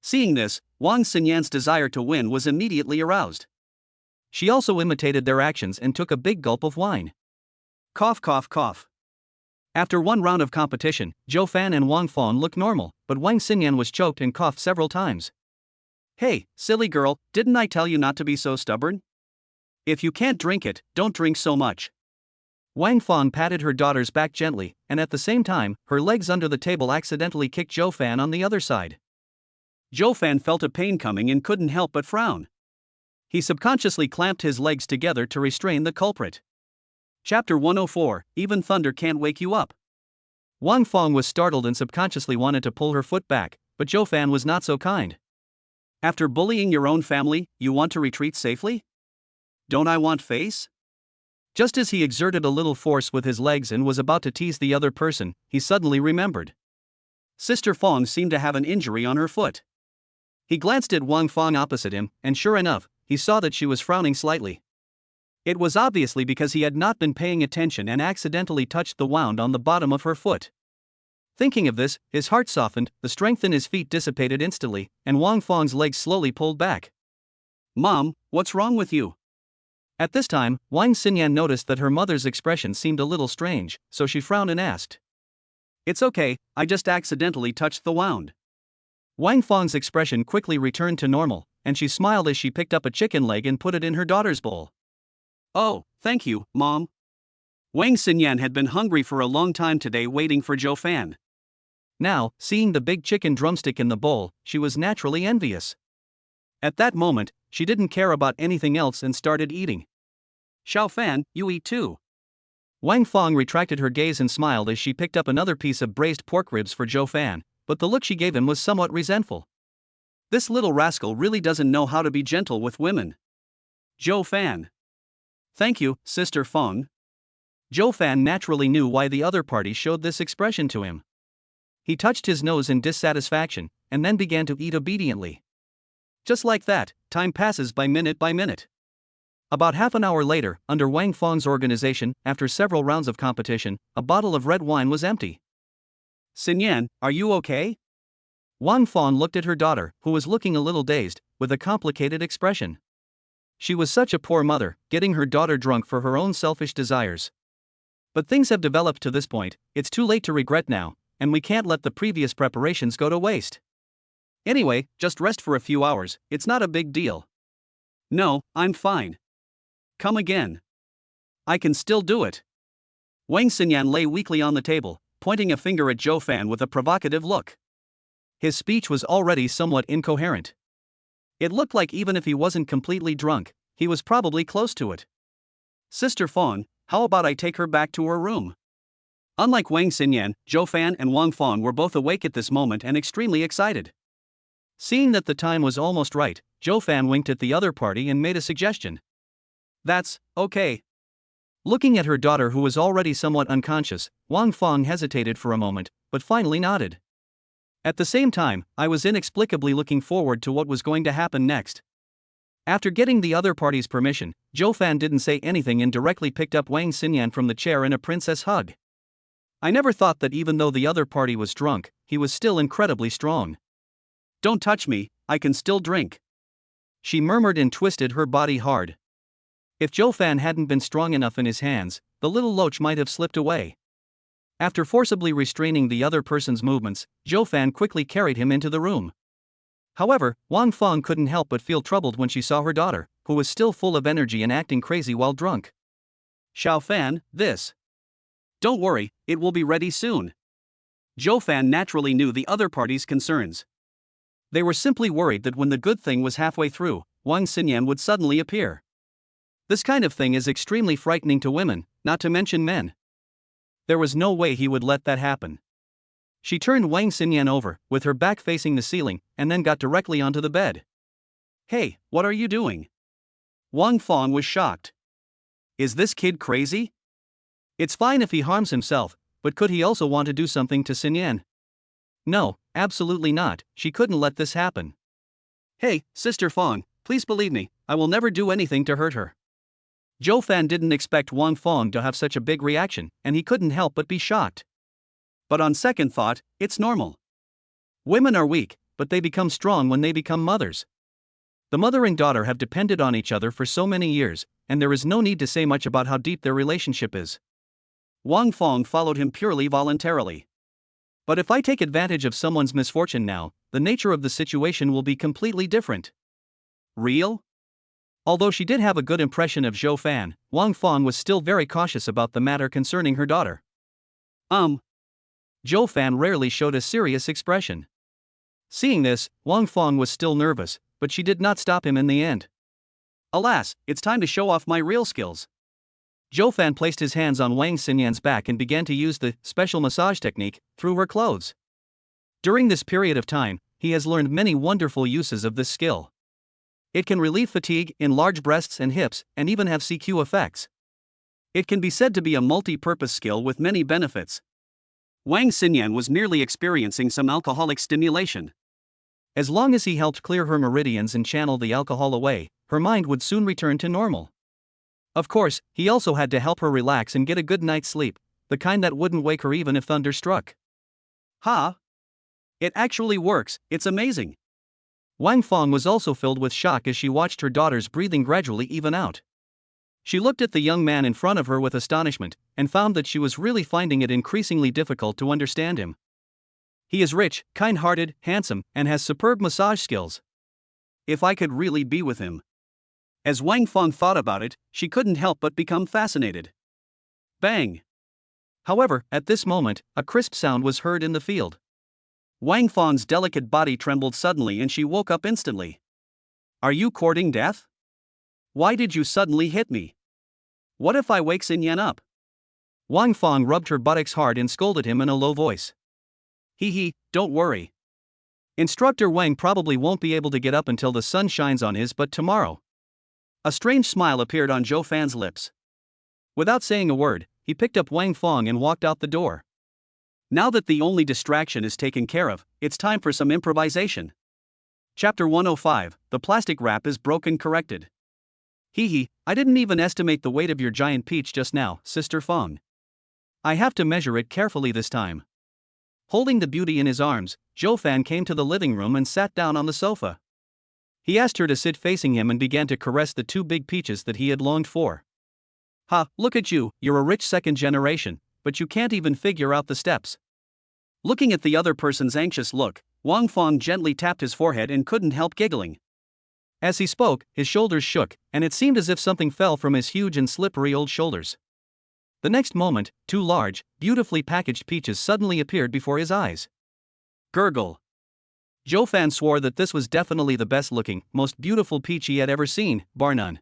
Seeing this, Wang Xinyan's desire to win was immediately aroused. She also imitated their actions and took a big gulp of wine. Cough, cough, cough. After one round of competition, Zhou Fan and Wang Fong looked normal, but Wang Xinyan was choked and coughed several times. Hey, silly girl, didn't I tell you not to be so stubborn? If you can't drink it, don't drink so much. Wang Fong patted her daughter's back gently, and at the same time, her legs under the table accidentally kicked Zhou Fan on the other side. Zhou Fan felt a pain coming and couldn't help but frown. He subconsciously clamped his legs together to restrain the culprit. Chapter 104, Even Thunder Can't Wake You Up. Wang Fong was startled and subconsciously wanted to pull her foot back, but Zhou Fan was not so kind. After bullying your own family, you want to retreat safely? Don't I want face? Just as he exerted a little force with his legs and was about to tease the other person, he suddenly remembered. Sister Fong seemed to have an injury on her foot. He glanced at Wang Fong opposite him, and sure enough, he saw that she was frowning slightly. It was obviously because he had not been paying attention and accidentally touched the wound on the bottom of her foot. Thinking of this, his heart softened, the strength in his feet dissipated instantly, and Wang Fong's legs slowly pulled back. Mom, what's wrong with you? At this time, Wang Xinyan noticed that her mother's expression seemed a little strange, so she frowned and asked. It's okay, I just accidentally touched the wound. Wang Fong's expression quickly returned to normal, and she smiled as she picked up a chicken leg and put it in her daughter's bowl. Oh, thank you, Mom. Wang Xinyan had been hungry for a long time today waiting for Zhou Fan. Now, seeing the big chicken drumstick in the bowl, she was naturally envious. At that moment, she didn't care about anything else and started eating. Xiao Fan, you eat too. Wang Fong retracted her gaze and smiled as she picked up another piece of braised pork ribs for Zhou Fan, but the look she gave him was somewhat resentful. This little rascal really doesn't know how to be gentle with women. Zhou Fan. Thank you, Sister Fong. Zhou Fan naturally knew why the other party showed this expression to him. He touched his nose in dissatisfaction, and then began to eat obediently. Just like that, time passes by minute by minute. About half an hour later, under Wang Fong's organization, after several rounds of competition, a bottle of red wine was empty. Xinyan, are you okay? Wang Fong looked at her daughter, who was looking a little dazed, with a complicated expression. She was such a poor mother, getting her daughter drunk for her own selfish desires. But things have developed to this point, it's too late to regret now, and we can't let the previous preparations go to waste. Anyway, just rest for a few hours, it's not a big deal. No, I'm fine. Come again. I can still do it. Wang Xinyan lay weakly on the table, pointing a finger at Zhou Fan with a provocative look. His speech was already somewhat incoherent. It looked like even if he wasn't completely drunk, he was probably close to it. Sister Fong, how about I take her back to her room? Unlike Wang Xinyan, Zhou Fan and Wang Fong were both awake at this moment and extremely excited. Seeing that the time was almost right, Zhou Fan winked at the other party and made a suggestion. That's okay. Looking at her daughter, who was already somewhat unconscious, Wang Fong hesitated for a moment, but finally nodded. At the same time, I was inexplicably looking forward to what was going to happen next. After getting the other party's permission, Zhou Fan didn't say anything and directly picked up Wang Xinyan from the chair in a princess hug. I never thought that even though the other party was drunk, he was still incredibly strong. Don't touch me, I can still drink. She murmured and twisted her body hard. If Zhou Fan hadn't been strong enough in his hands, the little loach might have slipped away. After forcibly restraining the other person's movements, Zhou Fan quickly carried him into the room. However, Wang Fong couldn't help but feel troubled when she saw her daughter, who was still full of energy and acting crazy while drunk. Xiao Fan, this. Don't worry, it will be ready soon. Zhou Fan naturally knew the other party's concerns. They were simply worried that when the good thing was halfway through, Wang Xinyan would suddenly appear. This kind of thing is extremely frightening to women, not to mention men. There was no way he would let that happen. She turned Wang Xinyan over, with her back facing the ceiling, and then got directly onto the bed. Hey, what are you doing? Wang Fong was shocked. Is this kid crazy? It's fine if he harms himself, but could he also want to do something to Xinyan? No, absolutely not, she couldn't let this happen. Hey, Sister Fong, please believe me, I will never do anything to hurt her. Zhou Fan didn't expect Wang Fong to have such a big reaction, and he couldn't help but be shocked. But on second thought, it's normal. Women are weak, but they become strong when they become mothers. The mother and daughter have depended on each other for so many years, and there is no need to say much about how deep their relationship is. Wang Fong followed him purely voluntarily. But if I take advantage of someone's misfortune now, the nature of the situation will be completely different. Real? Although she did have a good impression of Zhou Fan, Wang Fong was still very cautious about the matter concerning her daughter. Zhou Fan rarely showed a serious expression. Seeing this, Wang Fong was still nervous, but she did not stop him in the end. Alas, it's time to show off my real skills. Zhou Fan placed his hands on Wang Xinyan's back and began to use the special massage technique through her clothes. During this period of time, he has learned many wonderful uses of this skill. It can relieve fatigue, enlarge breasts and hips, and even have CQ effects. It can be said to be a multi-purpose skill with many benefits. Wang Xinyan was merely experiencing some alcoholic stimulation. As long as he helped clear her meridians and channel the alcohol away, her mind would soon return to normal. Of course, he also had to help her relax and get a good night's sleep, the kind that wouldn't wake her even if thunder struck. Ha! It actually works, it's amazing. Wang Fong was also filled with shock as she watched her daughter's breathing gradually even out. She looked at the young man in front of her with astonishment, and found that she was really finding it increasingly difficult to understand him. He is rich, kind-hearted, handsome, and has superb massage skills. If I could really be with him. As Wang Fong thought about it, she couldn't help but become fascinated. Bang! However, at this moment, a crisp sound was heard in the field. Wang Fang's delicate body trembled suddenly and she woke up instantly. Are you courting death? Why did you suddenly hit me? What if I wakes Xin Yan up? Wang Fang rubbed her buttocks hard and scolded him in a low voice. Don't worry. Instructor Wang probably won't be able to get up until the sun shines on his butt tomorrow. A strange smile appeared on Zhou Fan's lips. Without saying a word, he picked up Wang Fang and walked out the door. Now that the only distraction is taken care of, it's time for some improvisation. Chapter 105, The Plastic Wrap is Broken Corrected. I didn't even estimate the weight of your giant peach just now, Sister Fang. I have to measure it carefully this time. Holding the beauty in his arms, Zhou Fan came to the living room and sat down on the sofa. He asked her to sit facing him and began to caress the two big peaches that he had longed for. Look at you, you're a rich second generation, but you can't even figure out the steps. Looking at the other person's anxious look, Wang Fang gently tapped his forehead and couldn't help giggling. As he spoke, his shoulders shook, and it seemed as if something fell from his huge and slippery old shoulders. The next moment, two large, beautifully packaged peaches suddenly appeared before his eyes. Gurgle. Zhou Fan swore that this was definitely the best-looking, most beautiful peach he had ever seen, bar none.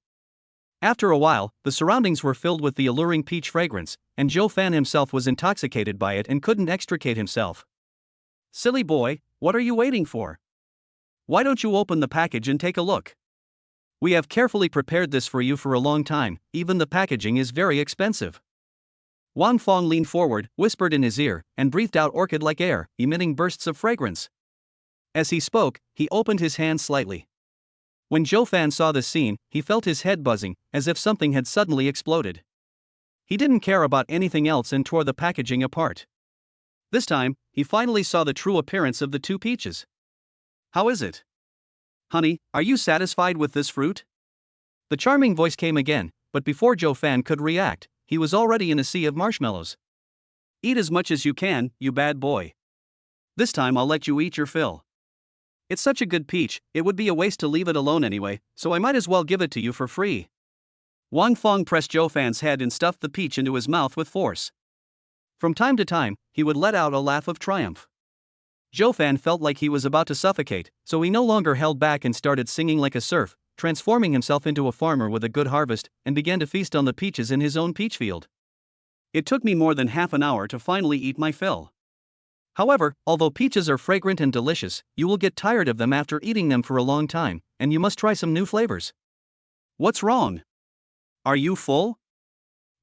After a while, the surroundings were filled with the alluring peach fragrance, and Zhou Fan himself was intoxicated by it and couldn't extricate himself. Silly boy, what are you waiting for? Why don't you open the package and take a look? We have carefully prepared this for you for a long time, even the packaging is very expensive. Wang Fang leaned forward, whispered in his ear, and breathed out orchid-like air, emitting bursts of fragrance. As he spoke, he opened his hand slightly. When Zhou Fan saw this scene, he felt his head buzzing, as if something had suddenly exploded. He didn't care about anything else and tore the packaging apart. This time, he finally saw the true appearance of the two peaches. How is it? Honey, are you satisfied with this fruit? The charming voice came again, but before Zhou Fan could react, he was already in a sea of marshmallows. Eat as much as you can, you bad boy. This time I'll let you eat your fill. It's such a good peach, it would be a waste to leave it alone anyway, so I might as well give it to you for free. Wang Fang pressed Zhou Fan's head and stuffed the peach into his mouth with force. From time to time, he would let out a laugh of triumph. Zhou Fan felt like he was about to suffocate, so he no longer held back and started singing like a serf, transforming himself into a farmer with a good harvest, and began to feast on the peaches in his own peach field. It took me more than half an hour to finally eat my fill. However, although peaches are fragrant and delicious, you will get tired of them after eating them for a long time, and you must try some new flavors. What's wrong? Are you full?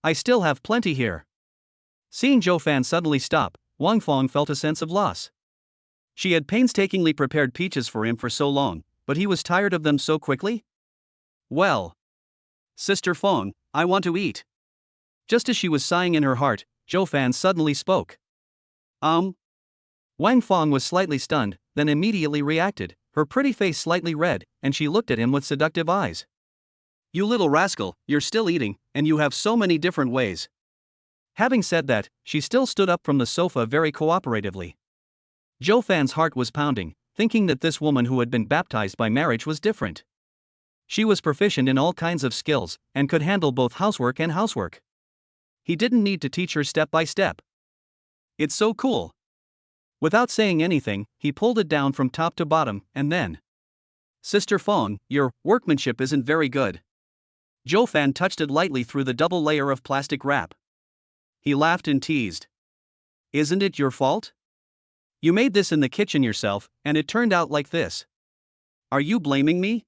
I still have plenty here. Seeing Zhou Fan suddenly stop, Wang Fang felt a sense of loss. She had painstakingly prepared peaches for him for so long, but he was tired of them so quickly? Well, Sister Fang, I want to eat. Just as she was sighing in her heart, Zhou Fan suddenly spoke. Wang Fang was slightly stunned, then immediately reacted, her pretty face slightly red, and she looked at him with seductive eyes. You little rascal, you're still eating, and you have so many different ways. Having said that, she still stood up from the sofa very cooperatively. Zhou Fan's heart was pounding, thinking that this woman who had been baptized by marriage was different. She was proficient in all kinds of skills, and could handle both housework and housework. He didn't need to teach her step by step. It's so cool. Without saying anything, he pulled it down from top to bottom, and then. Sister Fang, your workmanship isn't very good. Zhou Fan touched it lightly through the double layer of plastic wrap. He laughed and teased. Isn't it your fault? You made this in the kitchen yourself, and it turned out like this. Are you blaming me?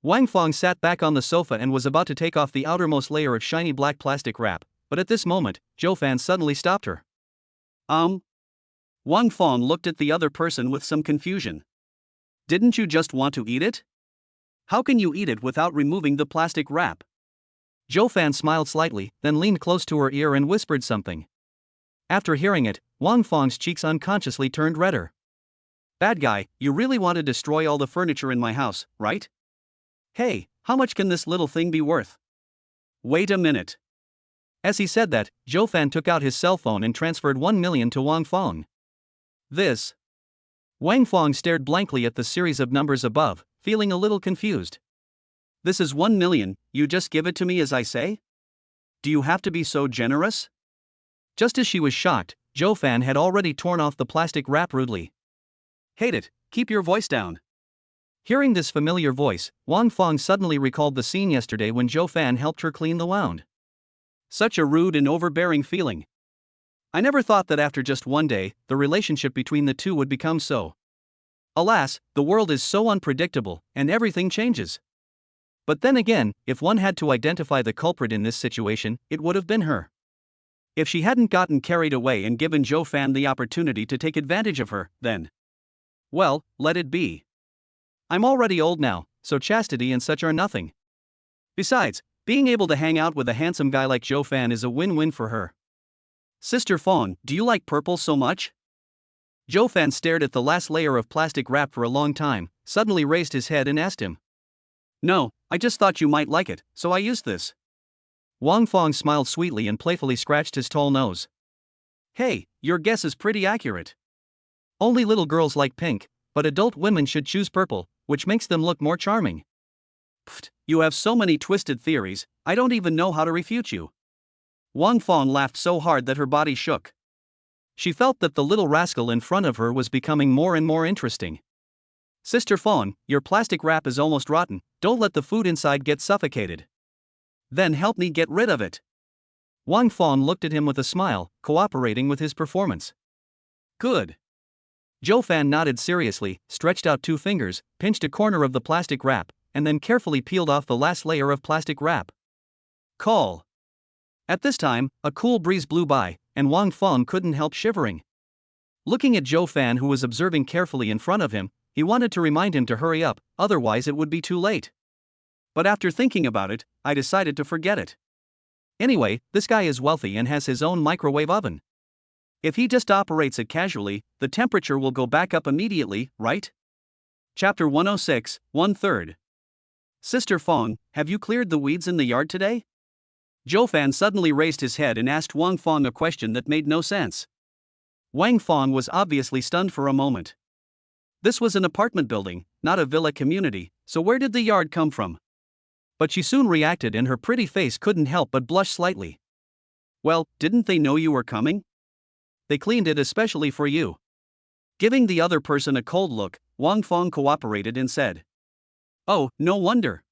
Wang Fang sat back on the sofa and was about to take off the outermost layer of shiny black plastic wrap, but at this moment, Zhou Fan suddenly stopped her. Wang Fang looked at the other person with some confusion. Didn't you just want to eat it? How can you eat it without removing the plastic wrap? Zhou Fan smiled slightly, then leaned close to her ear and whispered something. After hearing it, Wang Fang's cheeks unconsciously turned redder. Bad guy, you really want to destroy all the furniture in my house, right? Hey, how much can this little thing be worth? Wait a minute. As he said that, Zhou Fan took out his cell phone and transferred 1 million to Wang Fang. This. Wang Fang stared blankly at the series of numbers above, feeling a little confused. This is 1 million, you just give it to me as I say? Do you have to be so generous? Just as she was shocked, Zhou Fan had already torn off the plastic wrap rudely. Hate it, keep your voice down. Hearing this familiar voice, Wang Fong suddenly recalled the scene yesterday when Zhou Fan helped her clean the wound. Such a rude and overbearing feeling. I never thought that after just one day, the relationship between the two would become so. Alas, the world is so unpredictable, and everything changes. But then again, if one had to identify the culprit in this situation, it would have been her. If she hadn't gotten carried away and given Zhou Fan the opportunity to take advantage of her, then, well, let it be. I'm already old now, so chastity and such are nothing. Besides, being able to hang out with a handsome guy like Zhou Fan is a win-win for her. Sister Fawn, do you like purple so much? Zhou Fan stared at the last layer of plastic wrap for a long time, suddenly raised his head and asked him. No, I just thought you might like it, so I used this. Wang Fong smiled sweetly and playfully scratched his tall nose. Hey, your guess is pretty accurate. Only little girls like pink, but adult women should choose purple, which makes them look more charming. Pfft, you have so many twisted theories, I don't even know how to refute you. Wang Fong laughed so hard that her body shook. She felt that the little rascal in front of her was becoming more and more interesting. Sister Fawn, your plastic wrap is almost rotten, don't let the food inside get suffocated. Then help me get rid of it. Wang Fong looked at him with a smile, cooperating with his performance. Good. Zhou Fan nodded seriously, stretched out 2 fingers, pinched a corner of the plastic wrap, and then carefully peeled off the last layer of plastic wrap. Call. At this time, a cool breeze blew by, and Wang Fong couldn't help shivering. Looking at Zhou Fan, who was observing carefully in front of him, he wanted to remind him to hurry up, otherwise it would be too late. But after thinking about it, I decided to forget it. Anyway, this guy is wealthy and has his own microwave oven. If he just operates it casually, the temperature will go back up immediately, right? Chapter 106, 1/3. Sister Fong, have you cleared the weeds in the yard today? Zhou Fan suddenly raised his head and asked Wang Fong a question that made no sense. Wang Fong was obviously stunned for a moment. This was an apartment building, not a villa community, so where did the yard come from? But she soon reacted and her pretty face couldn't help but blush slightly. Well, didn't they know you were coming? They cleaned it especially for you. Giving the other person a cold look, Wang Fong cooperated and said. Oh, no wonder.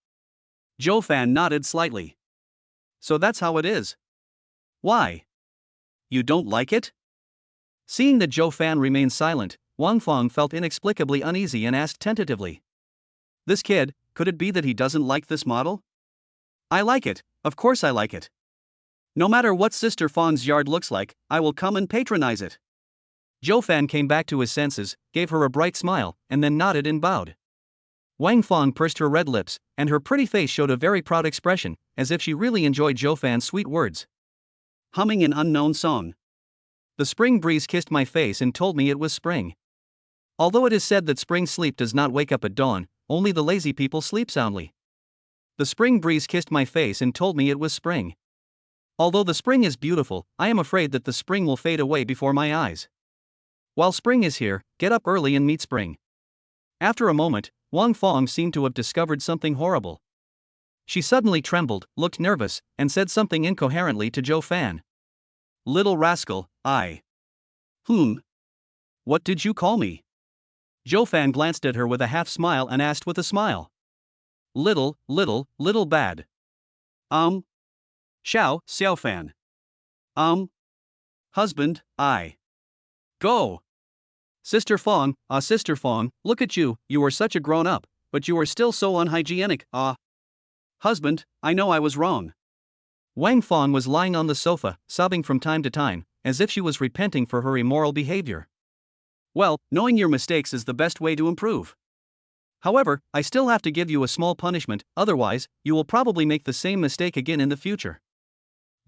Zhou Fan nodded slightly. So that's how it is. Why? You don't like it? Seeing that Zhou Fan remained silent, Wang Fong felt inexplicably uneasy and asked tentatively. This kid, could it be that he doesn't like this model? I like it, of course I like it. No matter what Sister Fong's yard looks like, I will come and patronize it. Zhou Fan came back to his senses, gave her a bright smile, and then nodded and bowed. Wang Fong pursed her red lips, and her pretty face showed a very proud expression, as if she really enjoyed Zhou Fan's sweet words. Humming an unknown song. The spring breeze kissed my face and told me it was spring. Although it is said that spring sleep does not wake up at dawn, only the lazy people sleep soundly. The spring breeze kissed my face and told me it was spring. Although the spring is beautiful, I am afraid that the spring will fade away before my eyes. While spring is here, get up early and meet spring. After a moment, Wang Fong seemed to have discovered something horrible. She suddenly trembled, looked nervous, and said something incoherently to Zhou Fan. Little rascal, I. What did you call me? Zhou Fan glanced at her with a half smile and asked with a smile. Little bad. Xiao Fan. Husband, I. Go. Sister Fong, look at you, you are such a grown-up, but you are still so unhygienic, Husband, I know I was wrong. Wang Fong was lying on the sofa, sobbing from time to time, as if she was repenting for her immoral behavior. Well, knowing your mistakes is the best way to improve. However, I still have to give you a small punishment, otherwise, you will probably make the same mistake again in the future.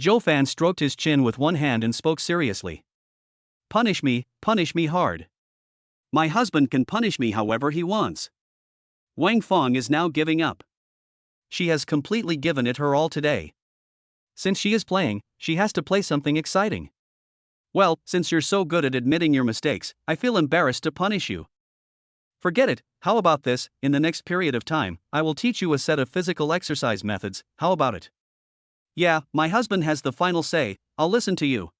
Zhou Fan stroked his chin with one hand and spoke seriously. Punish me hard. My husband can punish me however he wants. Wang Fong is now giving up. She has completely given it her all today. Since she is playing, she has to play something exciting. Well, since you're so good at admitting your mistakes, I feel embarrassed to punish you. Forget it, how about this, in the next period of time, I will teach you a set of physical exercise methods, how about it? Yeah, my husband has the final say, I'll listen to you.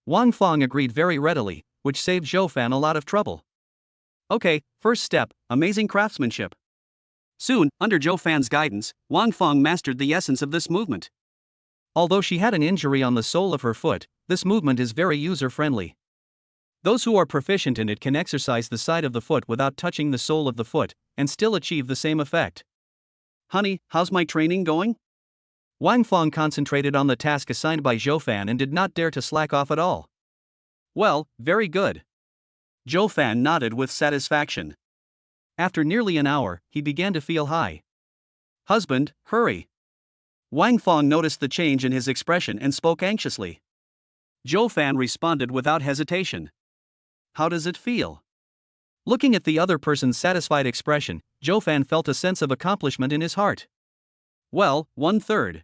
Wang Fong agreed very readily, which saved Zhou Fan a lot of trouble. Okay, first step, amazing craftsmanship. Soon, under Zhou Fan's guidance, Wang Feng mastered the essence of this movement. Although she had an injury on the sole of her foot, this movement is very user-friendly. Those who are proficient in it can exercise the side of the foot without touching the sole of the foot, and still achieve the same effect. Honey, how's my training going? Wang Feng concentrated on the task assigned by Zhou Fan and did not dare to slack off at all. Well, very good. Zhou Fan nodded with satisfaction. After nearly an hour, he began to feel high. Husband, hurry. Wang Feng noticed the change in his expression and spoke anxiously. Zhou Fan responded without hesitation. How does it feel? Looking at the other person's satisfied expression, Zhou Fan felt a sense of accomplishment in his heart. Well, 1/3.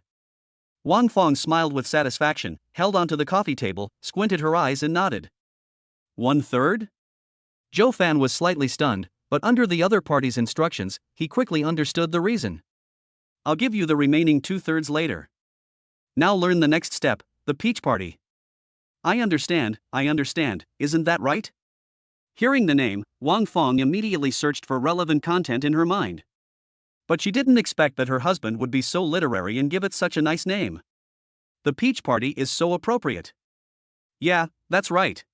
Wang Feng smiled with satisfaction, held onto the coffee table, squinted her eyes and nodded. 1/3? Zhou Fan was slightly stunned, but under the other party's instructions, he quickly understood the reason. I'll give you the remaining 2/3 later. Now learn the next step, the peach party. I understand, isn't that right? Hearing the name, Wang Feng immediately searched for relevant content in her mind. But she didn't expect that her husband would be so literary and give it such a nice name. The peach party is so appropriate. Yeah, that's right.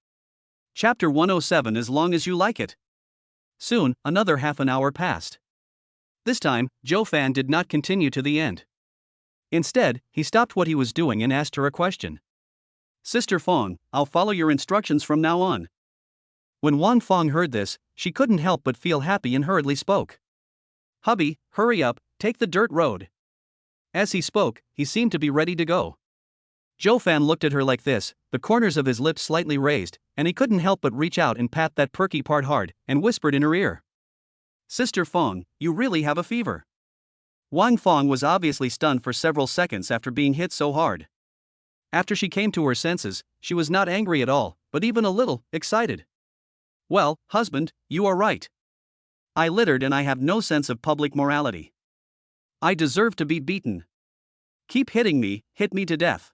Chapter 107 as long as you like it. Soon, another half an hour passed. This time, Zhou Fan did not continue to the end. Instead, he stopped what he was doing and asked her a question. Sister Feng, I'll follow your instructions from now on. When Wang Feng heard this, she couldn't help but feel happy and hurriedly spoke. Hubby, hurry up, take the dirt road. As he spoke, he seemed to be ready to go. Zhou Fan looked at her like this, the corners of his lips slightly raised, and he couldn't help but reach out and pat that perky part hard, and whispered in her ear. Sister Feng, you really have a fever. Wang Feng was obviously stunned for several seconds after being hit so hard. After she came to her senses, she was not angry at all, but even a little excited. Well, husband, you are right. I littered and I have no sense of public morality. I deserve to be beaten. Keep hitting me, hit me to death.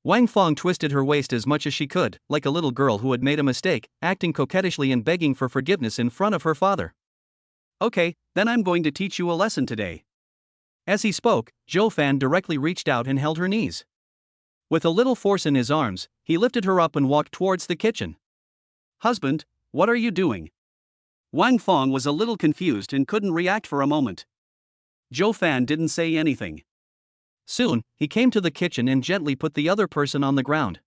Wang Feng twisted her waist as much as she could, like a little girl who had made a mistake, acting coquettishly and begging for forgiveness in front of her father. Okay, then I'm going to teach you a lesson today. As he spoke, Zhou Fan directly reached out and held her knees. With a little force in his arms, he lifted her up and walked towards the kitchen. Husband, what are you doing? Wang Feng was a little confused and couldn't react for a moment. Zhou Fan didn't say anything. Soon, he came to the kitchen and gently put the other person on the ground.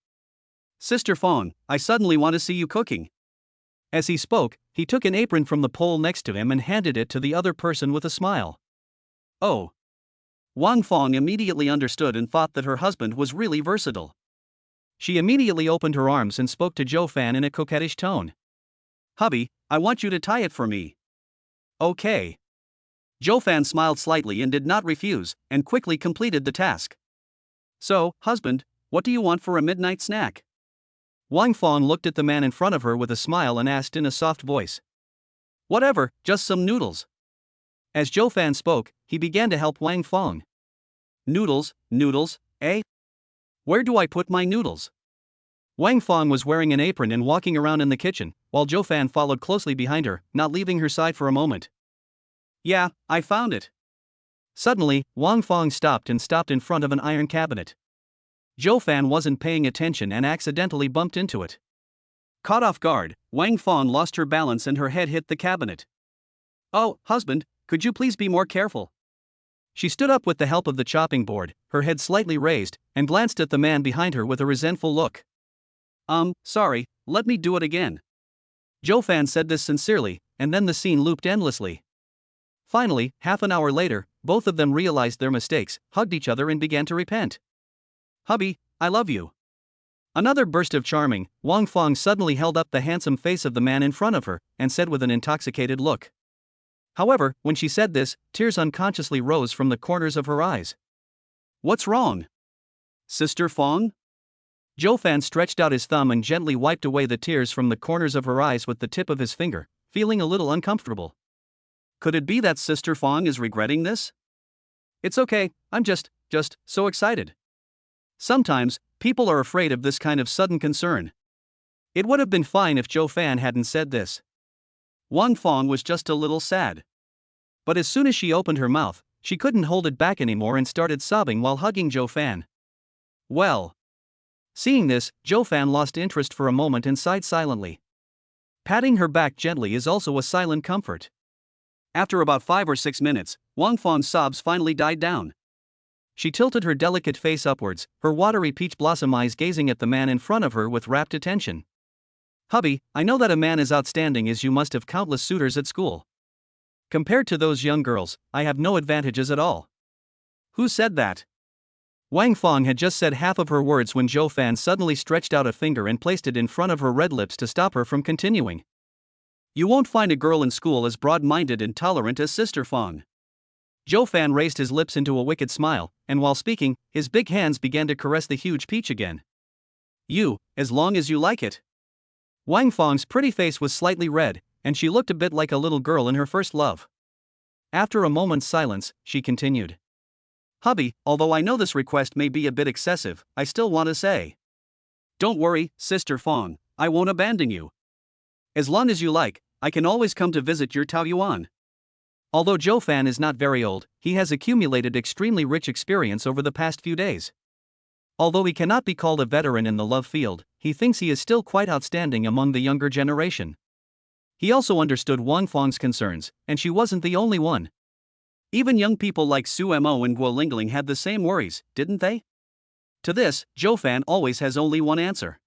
Sister Feng, I suddenly want to see you cooking. As he spoke, he took an apron from the pole next to him and handed it to the other person with a smile. Oh. Wang Feng immediately understood and thought that her husband was really versatile. She immediately opened her arms and spoke to Zhou Fan in a coquettish tone. Hubby, I want you to tie it for me. Okay. Zhou Fan smiled slightly and did not refuse, and quickly completed the task. So, husband, what do you want for a midnight snack? Wang Feng looked at the man in front of her with a smile and asked in a soft voice. Whatever, just some noodles. As Zhou Fan spoke, he began to help Wang Feng. Noodles, eh? Where do I put my noodles? Wang Feng was wearing an apron and walking around in the kitchen, while Zhou Fan followed closely behind her, not leaving her side for a moment. Yeah, I found it. Suddenly, Wang Feng stopped in front of an iron cabinet. Zhou Fan wasn't paying attention and accidentally bumped into it. Caught off guard, Wang Feng lost her balance and her head hit the cabinet. Oh, husband, could you please be more careful? She stood up with the help of the chopping board, her head slightly raised, and glanced at the man behind her with a resentful look. Sorry, let me do it again. Zhou Fan said this sincerely, and then the scene looped endlessly. Finally, half an hour later, both of them realized their mistakes, hugged each other and began to repent. Hubby, I love you. Another burst of charming, Wang Feng suddenly held up the handsome face of the man in front of her, and said with an intoxicated look. However, when she said this, tears unconsciously rose from the corners of her eyes. What's wrong? Sister Feng? Zhou Fan stretched out his thumb and gently wiped away the tears from the corners of her eyes with the tip of his finger, feeling a little uncomfortable. Could it be that Sister Feng is regretting this? It's okay, I'm just so excited. Sometimes, people are afraid of this kind of sudden concern. It would have been fine if Zhou Fan hadn't said this. Wang Fong was just a little sad. But as soon as she opened her mouth, she couldn't hold it back anymore and started sobbing while hugging Zhou Fan. Well. Seeing this, Zhou Fan lost interest for a moment and sighed silently. Patting her back gently is also a silent comfort. After about 5 or 6 minutes, Wang Fong's sobs finally died down. She tilted her delicate face upwards, her watery peach blossom eyes gazing at the man in front of her with rapt attention. Hubby, I know that a man as outstanding as you must have countless suitors at school. Compared to those young girls, I have no advantages at all. Who said that? Wang Fong had just said half of her words when Zhou Fan suddenly stretched out a finger and placed it in front of her red lips to stop her from continuing. You won't find a girl in school as broad-minded and tolerant as Sister Fong. Zhou Fan raised his lips into a wicked smile, and while speaking, his big hands began to caress the huge peach again. You, as long as you like it. Wang Fong's pretty face was slightly red, and she looked a bit like a little girl in her first love. After a moment's silence, she continued. Hubby, although I know this request may be a bit excessive, I still want to say. Don't worry, Sister Fong, I won't abandon you. As long as you like, I can always come to visit your Taoyuan. Although Zhou Fan is not very old, he has accumulated extremely rich experience over the past few days. Although he cannot be called a veteran in the love field, he thinks he is still quite outstanding among the younger generation. He also understood Wang Fong's concerns, and she wasn't the only one. Even young people like Su Mo and Gu Lingling had the same worries, didn't they? To this, Zhou Fan always has only one answer.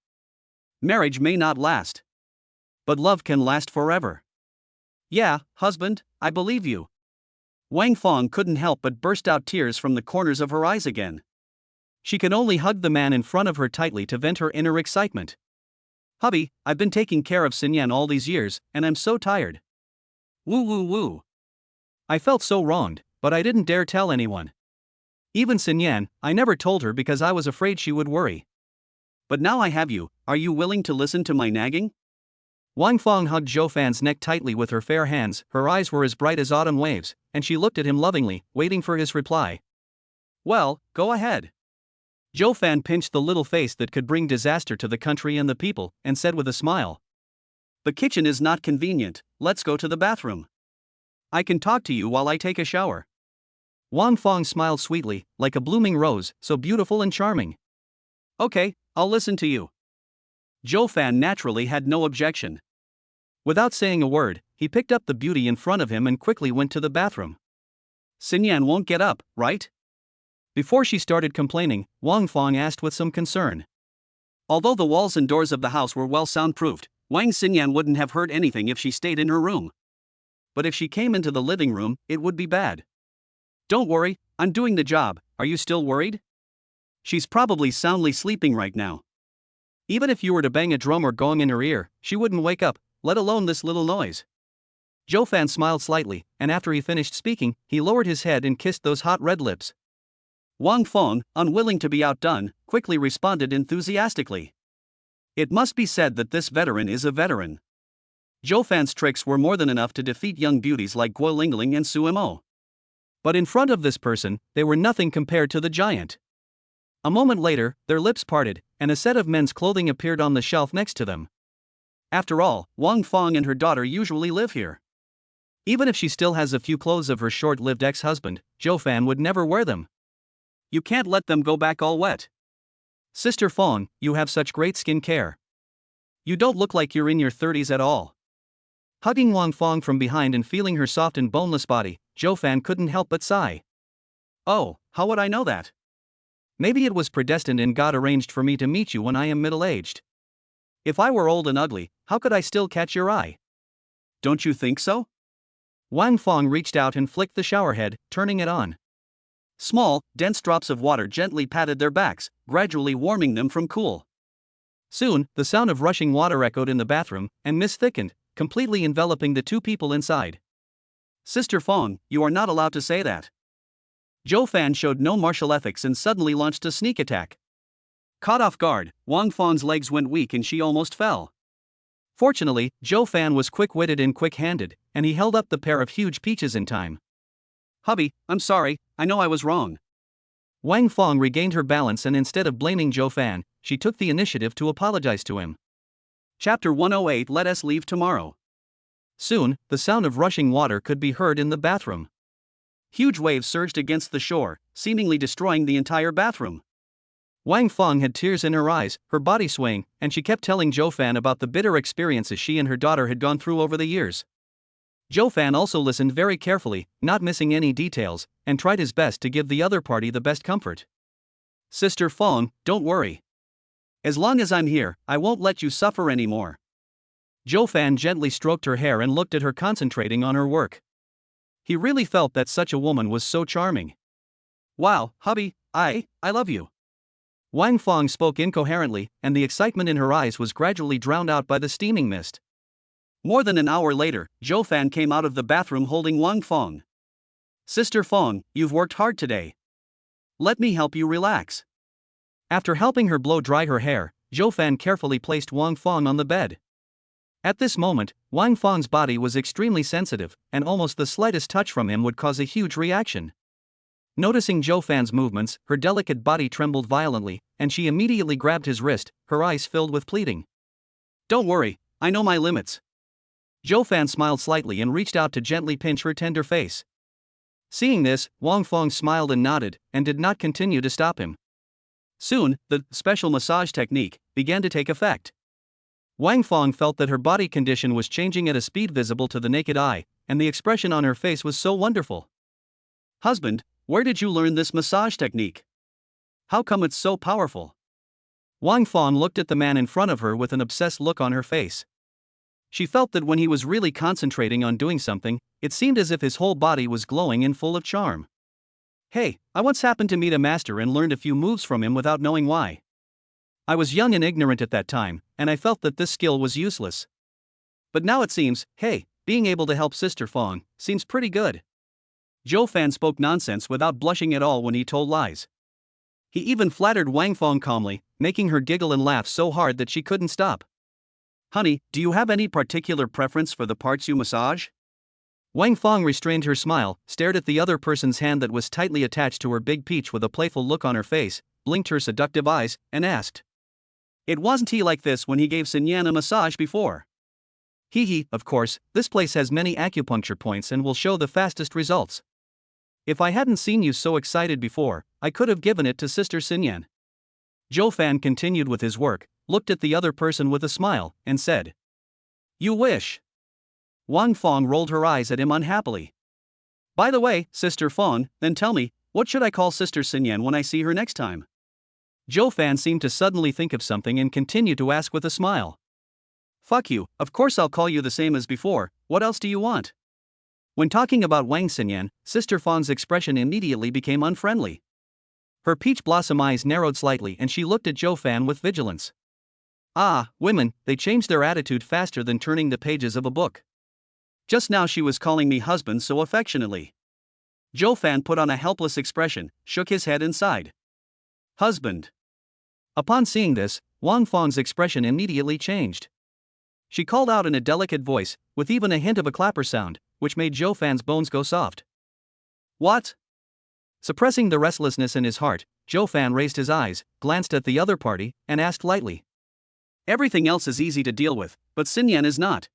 Marriage may not last. But love can last forever. Yeah, husband, I believe you. Wang Fong couldn't help but burst out tears from the corners of her eyes again. She could only hug the man in front of her tightly to vent her inner excitement. Hubby, I've been taking care of Xinyan all these years, and I'm so tired. Woo woo woo. I felt so wronged, but I didn't dare tell anyone. Even Xinyan, I never told her because I was afraid she would worry. But now I have you, are you willing to listen to my nagging? Wang Fong hugged Zhou Fan's neck tightly with her fair hands, her eyes were as bright as autumn waves, and she looked at him lovingly, waiting for his reply. Well, go ahead. Zhou Fan pinched the little face that could bring disaster to the country and the people, and said with a smile. The kitchen is not convenient, let's go to the bathroom. I can talk to you while I take a shower. Wang Fong smiled sweetly, like a blooming rose, so beautiful and charming. Okay, I'll listen to you. Zhou Fan naturally had no objection. Without saying a word, he picked up the beauty in front of him and quickly went to the bathroom. Xinyan won't get up, right? Before she started complaining, Wang Fong asked with some concern. Although the walls and doors of the house were well soundproofed, Wang Xinyan wouldn't have heard anything if she stayed in her room. But if she came into the living room, it would be bad. Don't worry, I'm doing the job, are you still worried? She's probably soundly sleeping right now. Even if you were to bang a drum or gong in her ear, she wouldn't wake up, let alone this little noise. Zhou Fan smiled slightly, and after he finished speaking, he lowered his head and kissed those hot red lips. Wang Fong, unwilling to be outdone, quickly responded enthusiastically. It must be said that this veteran is a veteran. Zhou Fan's tricks were more than enough to defeat young beauties like Gu Lingling and Su Mo. But in front of this person, they were nothing compared to the giant. A moment later, their lips parted, and a set of men's clothing appeared on the shelf next to them. After all, Wang Fong and her daughter usually live here. Even if she still has a few clothes of her short-lived ex-husband, Zhou Fan would never wear them. You can't let them go back all wet. Sister Fong, you have such great skin care. You don't look like you're in your 30s at all. Hugging Wang Fong from behind and feeling her soft and boneless body, Zhou Fan couldn't help but sigh. Oh, how would I know that? Maybe it was predestined and God arranged for me to meet you when I am middle-aged. If I were old and ugly, how could I still catch your eye? Don't you think so? Wang Fong reached out and flicked the shower head, turning it on. Small, dense drops of water gently patted their backs, gradually warming them from cool. Soon, the sound of rushing water echoed in the bathroom, and mist thickened, completely enveloping the two people inside. Sister Fong, you are not allowed to say that. Zhou Fan showed no martial ethics and suddenly launched a sneak attack. Caught off guard, Wang Fong's legs went weak and she almost fell. Fortunately, Zhou Fan was quick-witted and quick-handed, and he held up the pair of huge peaches in time. Hubby, I'm sorry, I know I was wrong. Wang Fong regained her balance and instead of blaming Zhou Fan, she took the initiative to apologize to him. Chapter 108 Let us leave tomorrow. Soon, the sound of rushing water could be heard in the bathroom. Huge waves surged against the shore, seemingly destroying the entire bathroom. Wang Feng had tears in her eyes, her body swaying, and she kept telling Zhou Fan about the bitter experiences she and her daughter had gone through over the years. Zhou Fan also listened very carefully, not missing any details, and tried his best to give the other party the best comfort. Sister Feng, don't worry. As long as I'm here, I won't let you suffer anymore. Zhou Fan gently stroked her hair and looked at her concentrating on her work. He really felt that such a woman was so charming. Wow, hubby, I love you. Wang Feng spoke incoherently, and the excitement in her eyes was gradually drowned out by the steaming mist. More than an hour later, Zhou Fan came out of the bathroom holding Wang Feng. Sister Feng, you've worked hard today. Let me help you relax. After helping her blow dry her hair, Zhou Fan carefully placed Wang Feng on the bed. At this moment, Wang Feng's body was extremely sensitive, and almost the slightest touch from him would cause a huge reaction. Noticing Zhou Fan's movements, her delicate body trembled violently, and she immediately grabbed his wrist, her eyes filled with pleading. Don't worry, I know my limits. Zhou Fan smiled slightly and reached out to gently pinch her tender face. Seeing this, Wang Feng smiled and nodded, and did not continue to stop him. Soon, the special massage technique began to take effect. Wang Feng felt that her body condition was changing at a speed visible to the naked eye, and the expression on her face was so wonderful. Husband, where did you learn this massage technique? How come it's so powerful? Wang Feng looked at the man in front of her with an obsessed look on her face. She felt that when he was really concentrating on doing something, it seemed as if his whole body was glowing and full of charm. Hey, I once happened to meet a master and learned a few moves from him without knowing why. I was young and ignorant at that time, and I felt that this skill was useless. But now it seems, hey, being able to help Sister Feng seems pretty good. Zhou Fan spoke nonsense without blushing at all when he told lies. He even flattered Wang Feng calmly, making her giggle and laugh so hard that she couldn't stop. Honey, do you have any particular preference for the parts you massage? Wang Feng restrained her smile, stared at the other person's hand that was tightly attached to her big peach with a playful look on her face, blinked her seductive eyes, and asked. It wasn't he like this when he gave Xinyan a massage before? Hee, of course, this place has many acupuncture points and will show the fastest results. If I hadn't seen you so excited before, I could have given it to Sister Xinyan. Zhou Fan continued with his work, looked at the other person with a smile, and said. You wish. Wang Feng rolled her eyes at him unhappily. By the way, Sister Feng, then tell me, what should I call Sister Xinyan when I see her next time? Zhou Fan seemed to suddenly think of something and continued to ask with a smile. Fuck you, of course I'll call you the same as before, what else do you want? When talking about Wang Xinyan, Sister Feng's expression immediately became unfriendly. Her peach blossom eyes narrowed slightly and she looked at Zhou Fan with vigilance. Ah, women, they change their attitude faster than turning the pages of a book. Just now she was calling me husband so affectionately. Zhou Fan put on a helpless expression, shook his head and sighed. Husband. Upon seeing this, Wang Feng's expression immediately changed. She called out in a delicate voice, with even a hint of a clapper sound, which made Zhou Fan's bones go soft. What? Suppressing the restlessness in his heart, Zhou Fan raised his eyes, glanced at the other party, and asked lightly. Everything else is easy to deal with, but Xinyan is not.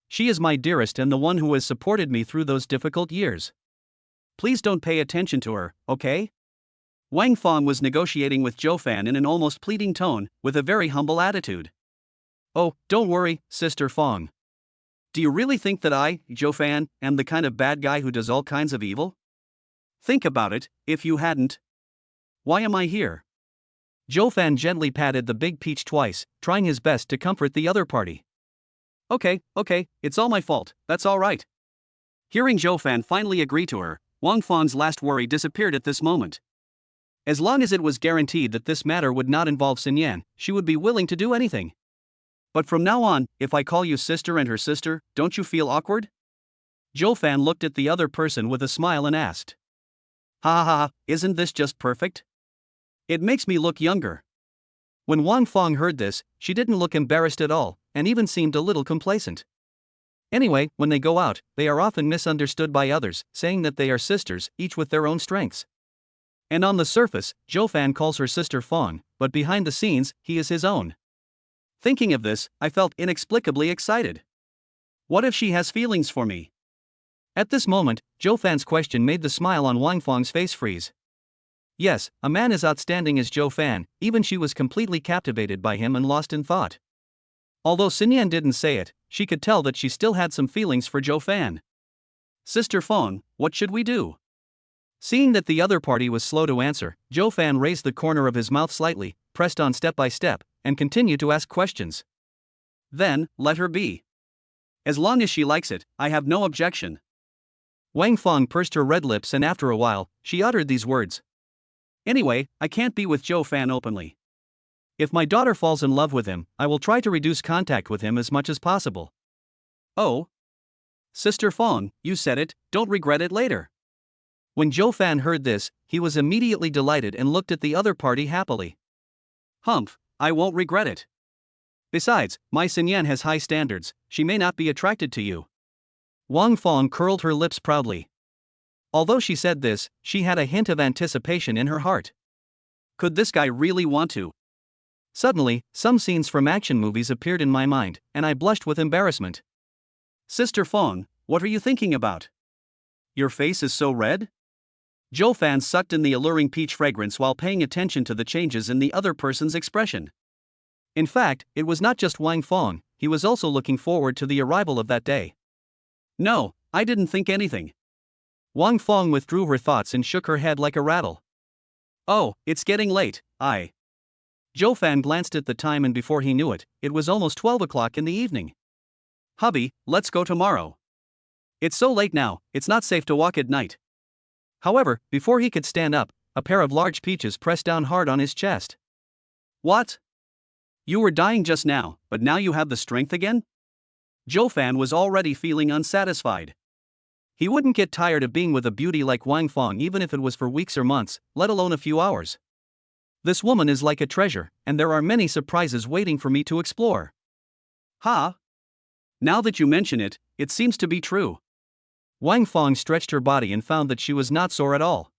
She is my dearest and the one who has supported me through those difficult years. Please don't pay attention to her, okay? Wang Feng was negotiating with Zhou Fan in an almost pleading tone, with a very humble attitude. Oh, don't worry, Sister Feng. Do you really think that I, Zhou Fan, am the kind of bad guy who does all kinds of evil? Think about it, if you hadn't. Why am I here? Zhou Fan gently patted the big peach twice, trying his best to comfort the other party. Okay, it's all my fault, that's all right. Hearing Zhou Fan finally agree to her, Wang Feng's last worry disappeared at this moment. As long as it was guaranteed that this matter would not involve Xinyan, she would be willing to do anything. But from now on, if I call you sister and her sister, don't you feel awkward? Zhou Fan looked at the other person with a smile and asked. Ha, isn't this just perfect? It makes me look younger. When Wang Feng heard this, she didn't look embarrassed at all, and even seemed a little complacent. Anyway, when they go out, they are often misunderstood by others, saying that they are sisters, each with their own strengths. And on the surface, Zhou Fan calls her Sister Feng, but behind the scenes, he is his own. Thinking of this, I felt inexplicably excited. What if she has feelings for me? At this moment, Zhou Fan's question made the smile on Wang Feng's face freeze. Yes, a man as outstanding as Zhou Fan, even she was completely captivated by him and lost in thought. Although Xinyan didn't say it, she could tell that she still had some feelings for Zhou Fan. Sister Feng, what should we do? Seeing that the other party was slow to answer, Zhou Fan raised the corner of his mouth slightly, pressed on step by step, and continued to ask questions. Then, let her be. As long as she likes it, I have no objection. Wang Feng pursed her red lips and after a while, she uttered these words. Anyway, I can't be with Zhou Fan openly. If my daughter falls in love with him, I will try to reduce contact with him as much as possible. Oh? Sister Feng, you said it, don't regret it later. When Zhou Fan heard this, he was immediately delighted and looked at the other party happily. Humph, I won't regret it. Besides, my Xinyan has high standards, she may not be attracted to you. Wang Feng curled her lips proudly. Although she said this, she had a hint of anticipation in her heart. Could this guy really want to? Suddenly, some scenes from action movies appeared in my mind, and I blushed with embarrassment. Sister Feng, what are you thinking about? Your face is so red? Zhou Fan sucked in the alluring peach fragrance while paying attention to the changes in the other person's expression. In fact, it was not just Wang Feng, he was also looking forward to the arrival of that day. No, I didn't think anything. Wang Feng withdrew her thoughts and shook her head like a rattle. Oh, it's getting late, Zhou Fan glanced at the time and before he knew it, it was almost 12 o'clock in the evening. Hubby, let's go tomorrow. It's so late now, it's not safe to walk at night. However, before he could stand up, a pair of large peaches pressed down hard on his chest. What? You were dying just now, but now you have the strength again? Zhou Fan was already feeling unsatisfied. He wouldn't get tired of being with a beauty like Wang Feng even if it was for weeks or months, let alone a few hours. This woman is like a treasure, and there are many surprises waiting for me to explore. Ha! Now that you mention it, it seems to be true. Wang Feng stretched her body and found that she was not sore at all.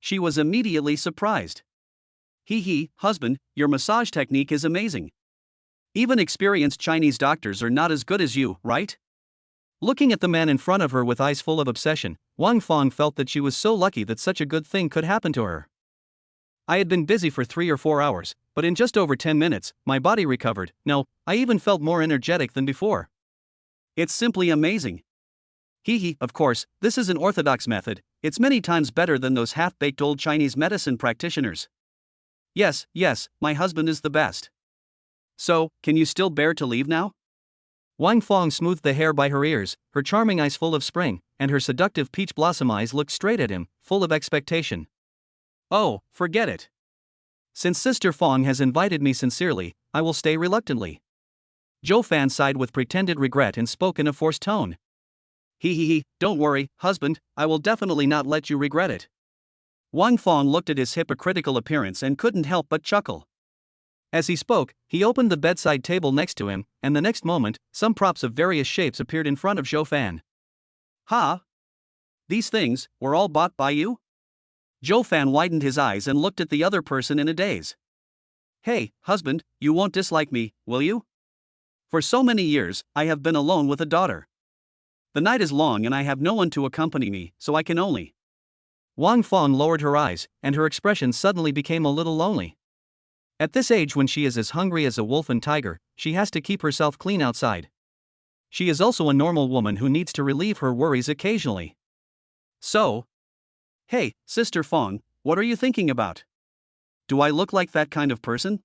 She was immediately surprised. Husband, your massage technique is amazing. Even experienced Chinese doctors are not as good as you, right? Looking at the man in front of her with eyes full of obsession, Wang Feng felt that she was so lucky that such a good thing could happen to her. I had been busy for 3 or 4 hours, but in just over 10 minutes, my body recovered. No, I even felt more energetic than before. It's simply amazing. Of course, this is an orthodox method, it's many times better than those half-baked old Chinese medicine practitioners. Yes, my husband is the best. So, can you still bear to leave now? Wang Feng smoothed the hair by her ears, her charming eyes full of spring, and her seductive peach blossom eyes looked straight at him, full of expectation. Oh, forget it. Since Sister Feng has invited me sincerely, I will stay reluctantly. Zhou Fan sighed with pretended regret and spoke in a forced tone. Don't worry, husband, I will definitely not let you regret it. Wang Feng looked at his hypocritical appearance and couldn't help but chuckle. As he spoke, he opened the bedside table next to him, and the next moment, some props of various shapes appeared in front of Zhou Fan. Ha! These things were all bought by you? Zhou Fan widened his eyes and looked at the other person in a daze. Hey, husband, you won't dislike me, will you? For so many years, I have been alone with a daughter. The night is long and I have no one to accompany me, so I can only. Wang Feng lowered her eyes, and her expression suddenly became a little lonely. At this age, when she is as hungry as a wolf and tiger, she has to keep herself clean outside. She is also a normal woman who needs to relieve her worries occasionally. So? Hey, Sister Feng, what are you thinking about? Do I look like that kind of person?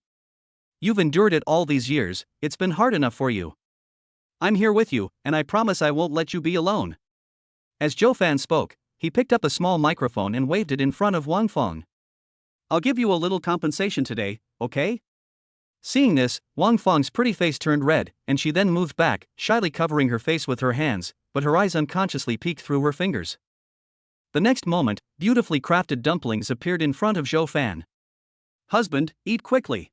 You've endured it all these years, it's been hard enough for you. I'm here with you, and I promise I won't let you be alone. As Zhou Fan spoke, he picked up a small microphone and waved it in front of Wang Feng. I'll give you a little compensation today, okay? Seeing this, Wang Feng's pretty face turned red, and she then moved back, shyly covering her face with her hands, but her eyes unconsciously peeked through her fingers. The next moment, beautifully crafted dumplings appeared in front of Zhou Fan. Husband, eat quickly.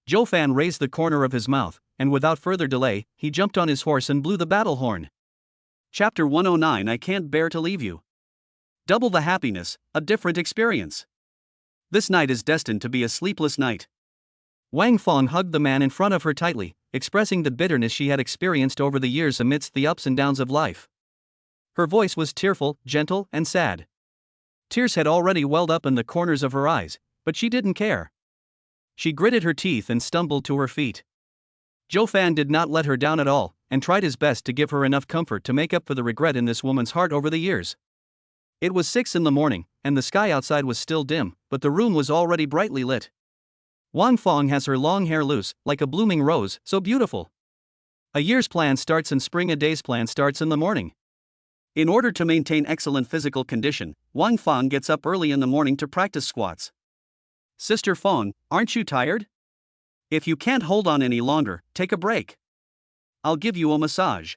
Zhou Fan raised the corner of his mouth, and without further delay, he jumped on his horse and blew the battle horn. Chapter 109. I can't bear to leave you. Double the happiness, a different experience. This night is destined to be a sleepless night. Wang Feng hugged the man in front of her tightly, expressing the bitterness she had experienced over the years amidst the ups and downs of life. Her voice was tearful, gentle, and sad. Tears had already welled up in the corners of her eyes, but she didn't care. She gritted her teeth and stumbled to her feet. Joe Fan did not let her down at all, and tried his best to give her enough comfort to make up for the regret in this woman's heart over the years. It was 6 in the morning, and the sky outside was still dim, but the room was already brightly lit. Wang Fong has her long hair loose, like a blooming rose, so beautiful. A year's plan starts in spring, a day's plan starts in the morning. In order to maintain excellent physical condition, Wang Fong gets up early in the morning to practice squats. Sister Fong, aren't you tired? If you can't hold on any longer, take a break. I'll give you a massage.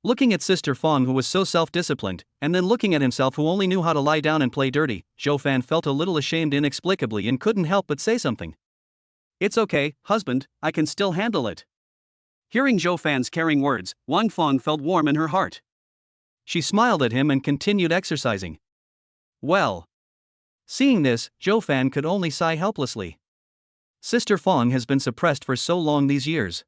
Looking at Sister Fong, who was so self-disciplined, and then looking at himself, who only knew how to lie down and play dirty, Joe Fan felt a little ashamed inexplicably and couldn't help but say something. It's okay, husband, I can still handle it. Hearing Joe Fan's caring words, Wang Fong felt warm in her heart. She smiled at him and continued exercising. Well. Seeing this, Joe Fan could only sigh helplessly. Sister Fong has been suppressed for so long these years.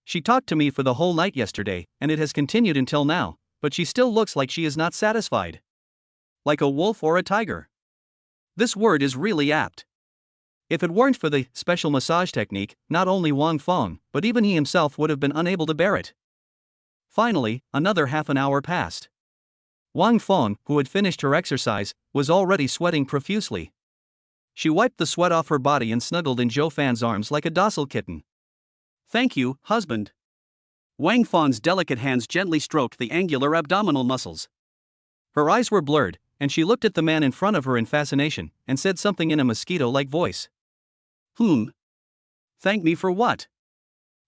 She talked to me for the whole night yesterday, and it has continued until now, but she still looks like she is not satisfied. Like a wolf or a tiger. This word is really apt. If it weren't for the special massage technique, not only Wang Fong, but even he himself would have been unable to bear it. Finally, another half an hour passed. Wang Fong, who had finished her exercise, was already sweating profusely. She wiped the sweat off her body and snuggled in Joe Fan's arms like a docile kitten. Thank you, husband. Wang Fong's delicate hands gently stroked the angular abdominal muscles. Her eyes were blurred, and she looked at the man in front of her in fascination, and said something in a mosquito-like voice. Thank me for what?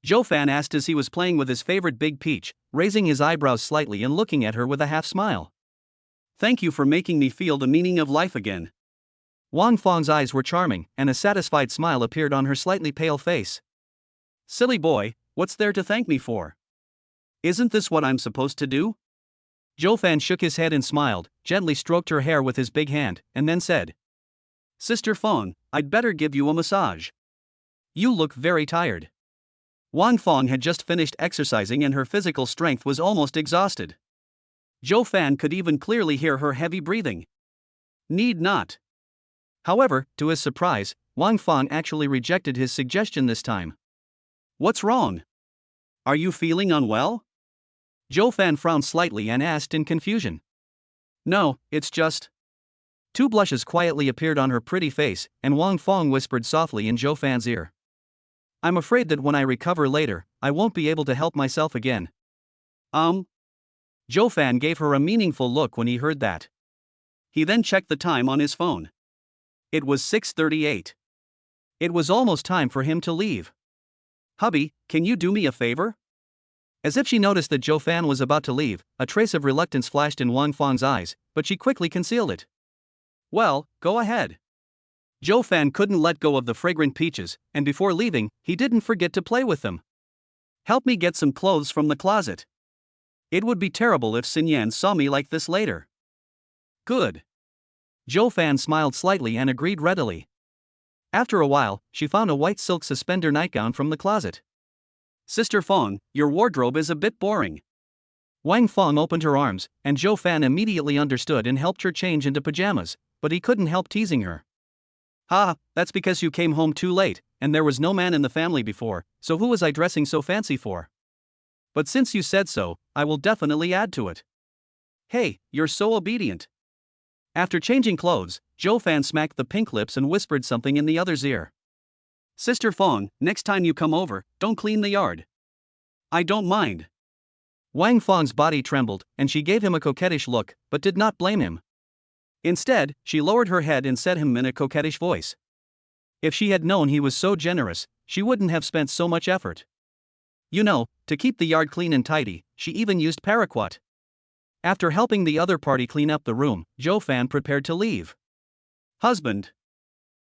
Joe Fan asked as he was playing with his favorite Big Peach, raising his eyebrows slightly and looking at her with a half-smile. Thank you for making me feel the meaning of life again. Wang Fong's eyes were charming, and a satisfied smile appeared on her slightly pale face. Silly boy, what's there to thank me for? Isn't this what I'm supposed to do? Joe Fan shook his head and smiled, gently stroked her hair with his big hand, and then said, Sister Fong, I'd better give you a massage. You look very tired. Wang Fong had just finished exercising and her physical strength was almost exhausted. Joe Fan could even clearly hear her heavy breathing. Need not. However, to his surprise, Wang Fong actually rejected his suggestion this time. What's wrong? Are you feeling unwell? Joe Fan frowned slightly and asked in confusion. No, it's just. 2 blushes quietly appeared on her pretty face, and Wang Fong whispered softly in Joe Fan's ear. I'm afraid that when I recover later, I won't be able to help myself again. Joe Fan gave her a meaningful look when he heard that. He then checked the time on his phone. It was 6:38. It was almost time for him to leave. Hubby, can you do me a favor? As if she noticed that Joe Fan was about to leave, a trace of reluctance flashed in Wang Fong's eyes, but she quickly concealed it. Well, go ahead. Joe Fan couldn't let go of the fragrant peaches, and before leaving, he didn't forget to play with them. Help me get some clothes from the closet. It would be terrible if Xin Yan saw me like this later. Good. Joe Fan smiled slightly and agreed readily. After a while, she found a white silk suspender nightgown from the closet. Sister Fong, your wardrobe is a bit boring. Wang Fong opened her arms, and Joe Fan immediately understood and helped her change into pajamas, but he couldn't help teasing her. Ha, that's because you came home too late, and there was no man in the family before, so who was I dressing so fancy for? But since you said so, I will definitely add to it. Hey, you're so obedient. After changing clothes, Joe Fan smacked the pink lips and whispered something in the other's ear. Sister Fong, next time you come over, don't clean the yard. I don't mind. Wang Fong's body trembled, and she gave him a coquettish look, but did not blame him. Instead, she lowered her head and said to him in a coquettish voice. If she had known he was so generous, she wouldn't have spent so much effort. You know, to keep the yard clean and tidy, she even used paraquat. After helping the other party clean up the room, Joe Fan prepared to leave. Husband.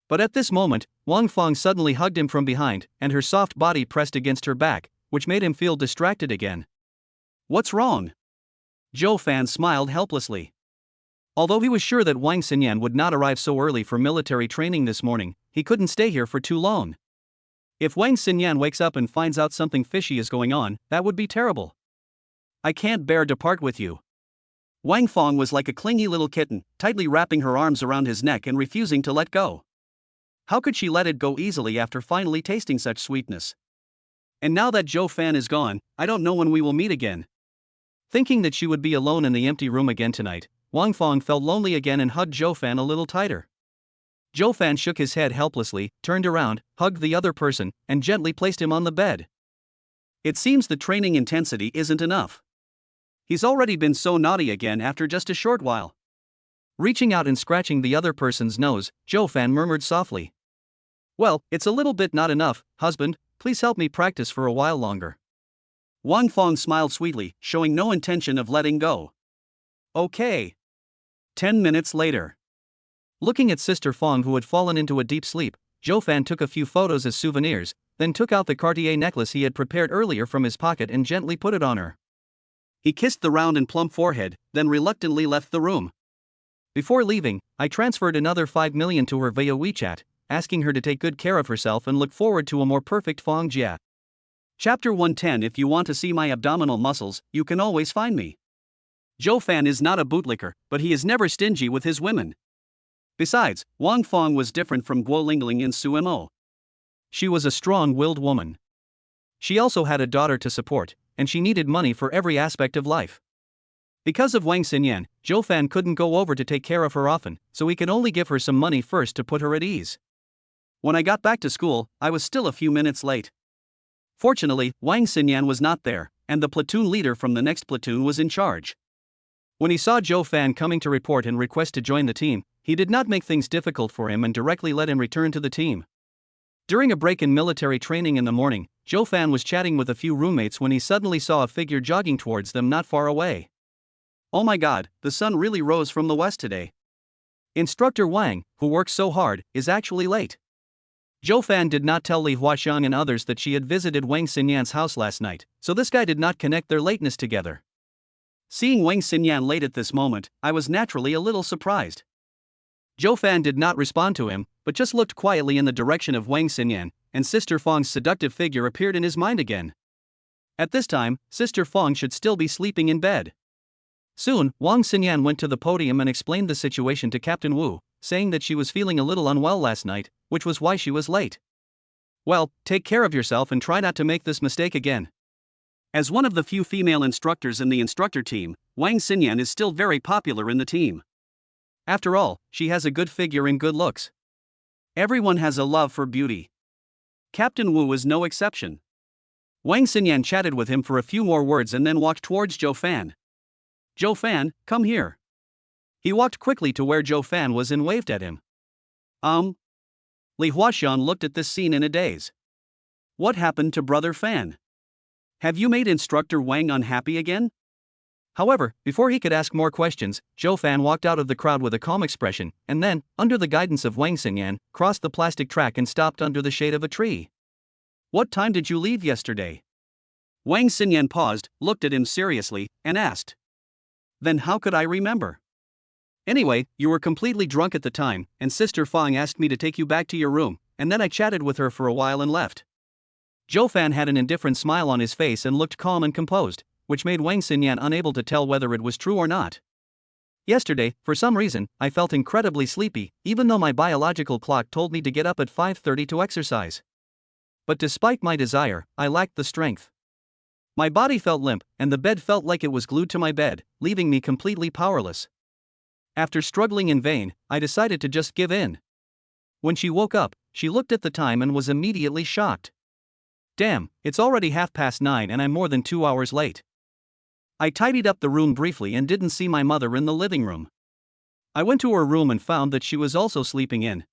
But at this moment, Wang Fong suddenly hugged him from behind, and her soft body pressed against her back, which made him feel distracted again. What's wrong? Joe Fan smiled helplessly. Although he was sure that Wang Xinyan would not arrive so early for military training this morning, he couldn't stay here for too long. If Wang Xinyan wakes up and finds out something fishy is going on, that would be terrible. I can't bear to part with you. Wang Fong was like a clingy little kitten, tightly wrapping her arms around his neck and refusing to let go. How could she let it go easily after finally tasting such sweetness? And now that Zhou Fan is gone, I don't know when we will meet again. Thinking that she would be alone in the empty room again tonight, Wang Fong felt lonely again and hugged Zhou Fan a little tighter. Zhou Fan shook his head helplessly, turned around, hugged the other person, and gently placed him on the bed. It seems the training intensity isn't enough. He's already been so naughty again after just a short while. Reaching out and scratching the other person's nose, Zhou Fan murmured softly. Well, it's a little bit not enough, husband, please help me practice for a while longer. Wang Fong smiled sweetly, showing no intention of letting go. Okay. 10 minutes later. Looking at Sister Fong, who had fallen into a deep sleep, Zhou Fan took a few photos as souvenirs, then took out the Cartier necklace he had prepared earlier from his pocket and gently put it on her. He kissed the round and plump forehead, then reluctantly left the room. Before leaving, I transferred another 5 million to her via WeChat, asking her to take good care of herself and look forward to a more perfect Fong Jia. Chapter 110. If you want to see my abdominal muscles, you can always find me. Zhou Fan is not a bootlicker, but he is never stingy with his women. Besides, Wang Fong was different from Gu Lingling and Sumo. She was a strong-willed woman. She also had a daughter to support, and she needed money for every aspect of life. Because of Wang Xinyan, Zhou Fan couldn't go over to take care of her often, so he could only give her some money first to put her at ease. When I got back to school, I was still a few minutes late. Fortunately, Wang Xinyan was not there, and the platoon leader from the next platoon was in charge. When he saw Zhou Fan coming to report and request to join the team, he did not make things difficult for him and directly let him return to the team. During a break in military training in the morning, Zhou Fan was chatting with a few roommates when he suddenly saw a figure jogging towards them not far away. Oh my god, the sun really rose from the west today. Instructor Wang, who works so hard, is actually late. Zhou Fan did not tell Li Huaxiang and others that she had visited Wang Xinyan's house last night, so this guy did not connect their lateness together. Seeing Wang Xinyan late at this moment, I was naturally a little surprised. Zhou Fan did not respond to him, but just looked quietly in the direction of Wang Xinyan, and Sister Fong's seductive figure appeared in his mind again. At this time, Sister Fong should still be sleeping in bed. Soon, Wang Xinyan went to the podium and explained the situation to Captain Wu, saying that she was feeling a little unwell last night, which was why she was late. Well, take care of yourself and try not to make this mistake again. As one of the few female instructors in the instructor team, Wang Xinyan is still very popular in the team. After all, she has a good figure and good looks. Everyone has a love for beauty. Captain Wu is no exception. Wang Xinyan chatted with him for a few more words and then walked towards Zhou Fan. Zhou Fan, come here. He walked quickly to where Zhou Fan was and waved at him. Li Huaxiang looked at this scene in a daze. What happened to Brother Fan? Have you made Instructor Wang unhappy again? However, before he could ask more questions, Zhou Fan walked out of the crowd with a calm expression, and then, under the guidance of Wang Xinyan, crossed the plastic track and stopped under the shade of a tree. What time did you leave yesterday? Wang Xinyan paused, looked at him seriously, and asked. Then how could I remember? Anyway, you were completely drunk at the time, and Sister Fong asked me to take you back to your room, and then I chatted with her for a while and left. Zhou Fan had an indifferent smile on his face and looked calm and composed, which made Wang Xinyan unable to tell whether it was true or not. Yesterday, for some reason, I felt incredibly sleepy, even though my biological clock told me to get up at 5:30 to exercise. But despite my desire, I lacked the strength. My body felt limp, and the bed felt like it was glued to my bed, leaving me completely powerless. After struggling in vain, I decided to just give in. When she woke up, she looked at the time and was immediately shocked. Damn, it's already 9:30 and I'm more than 2 hours late. I tidied up the room briefly and didn't see my mother in the living room. I went to her room and found that she was also sleeping in.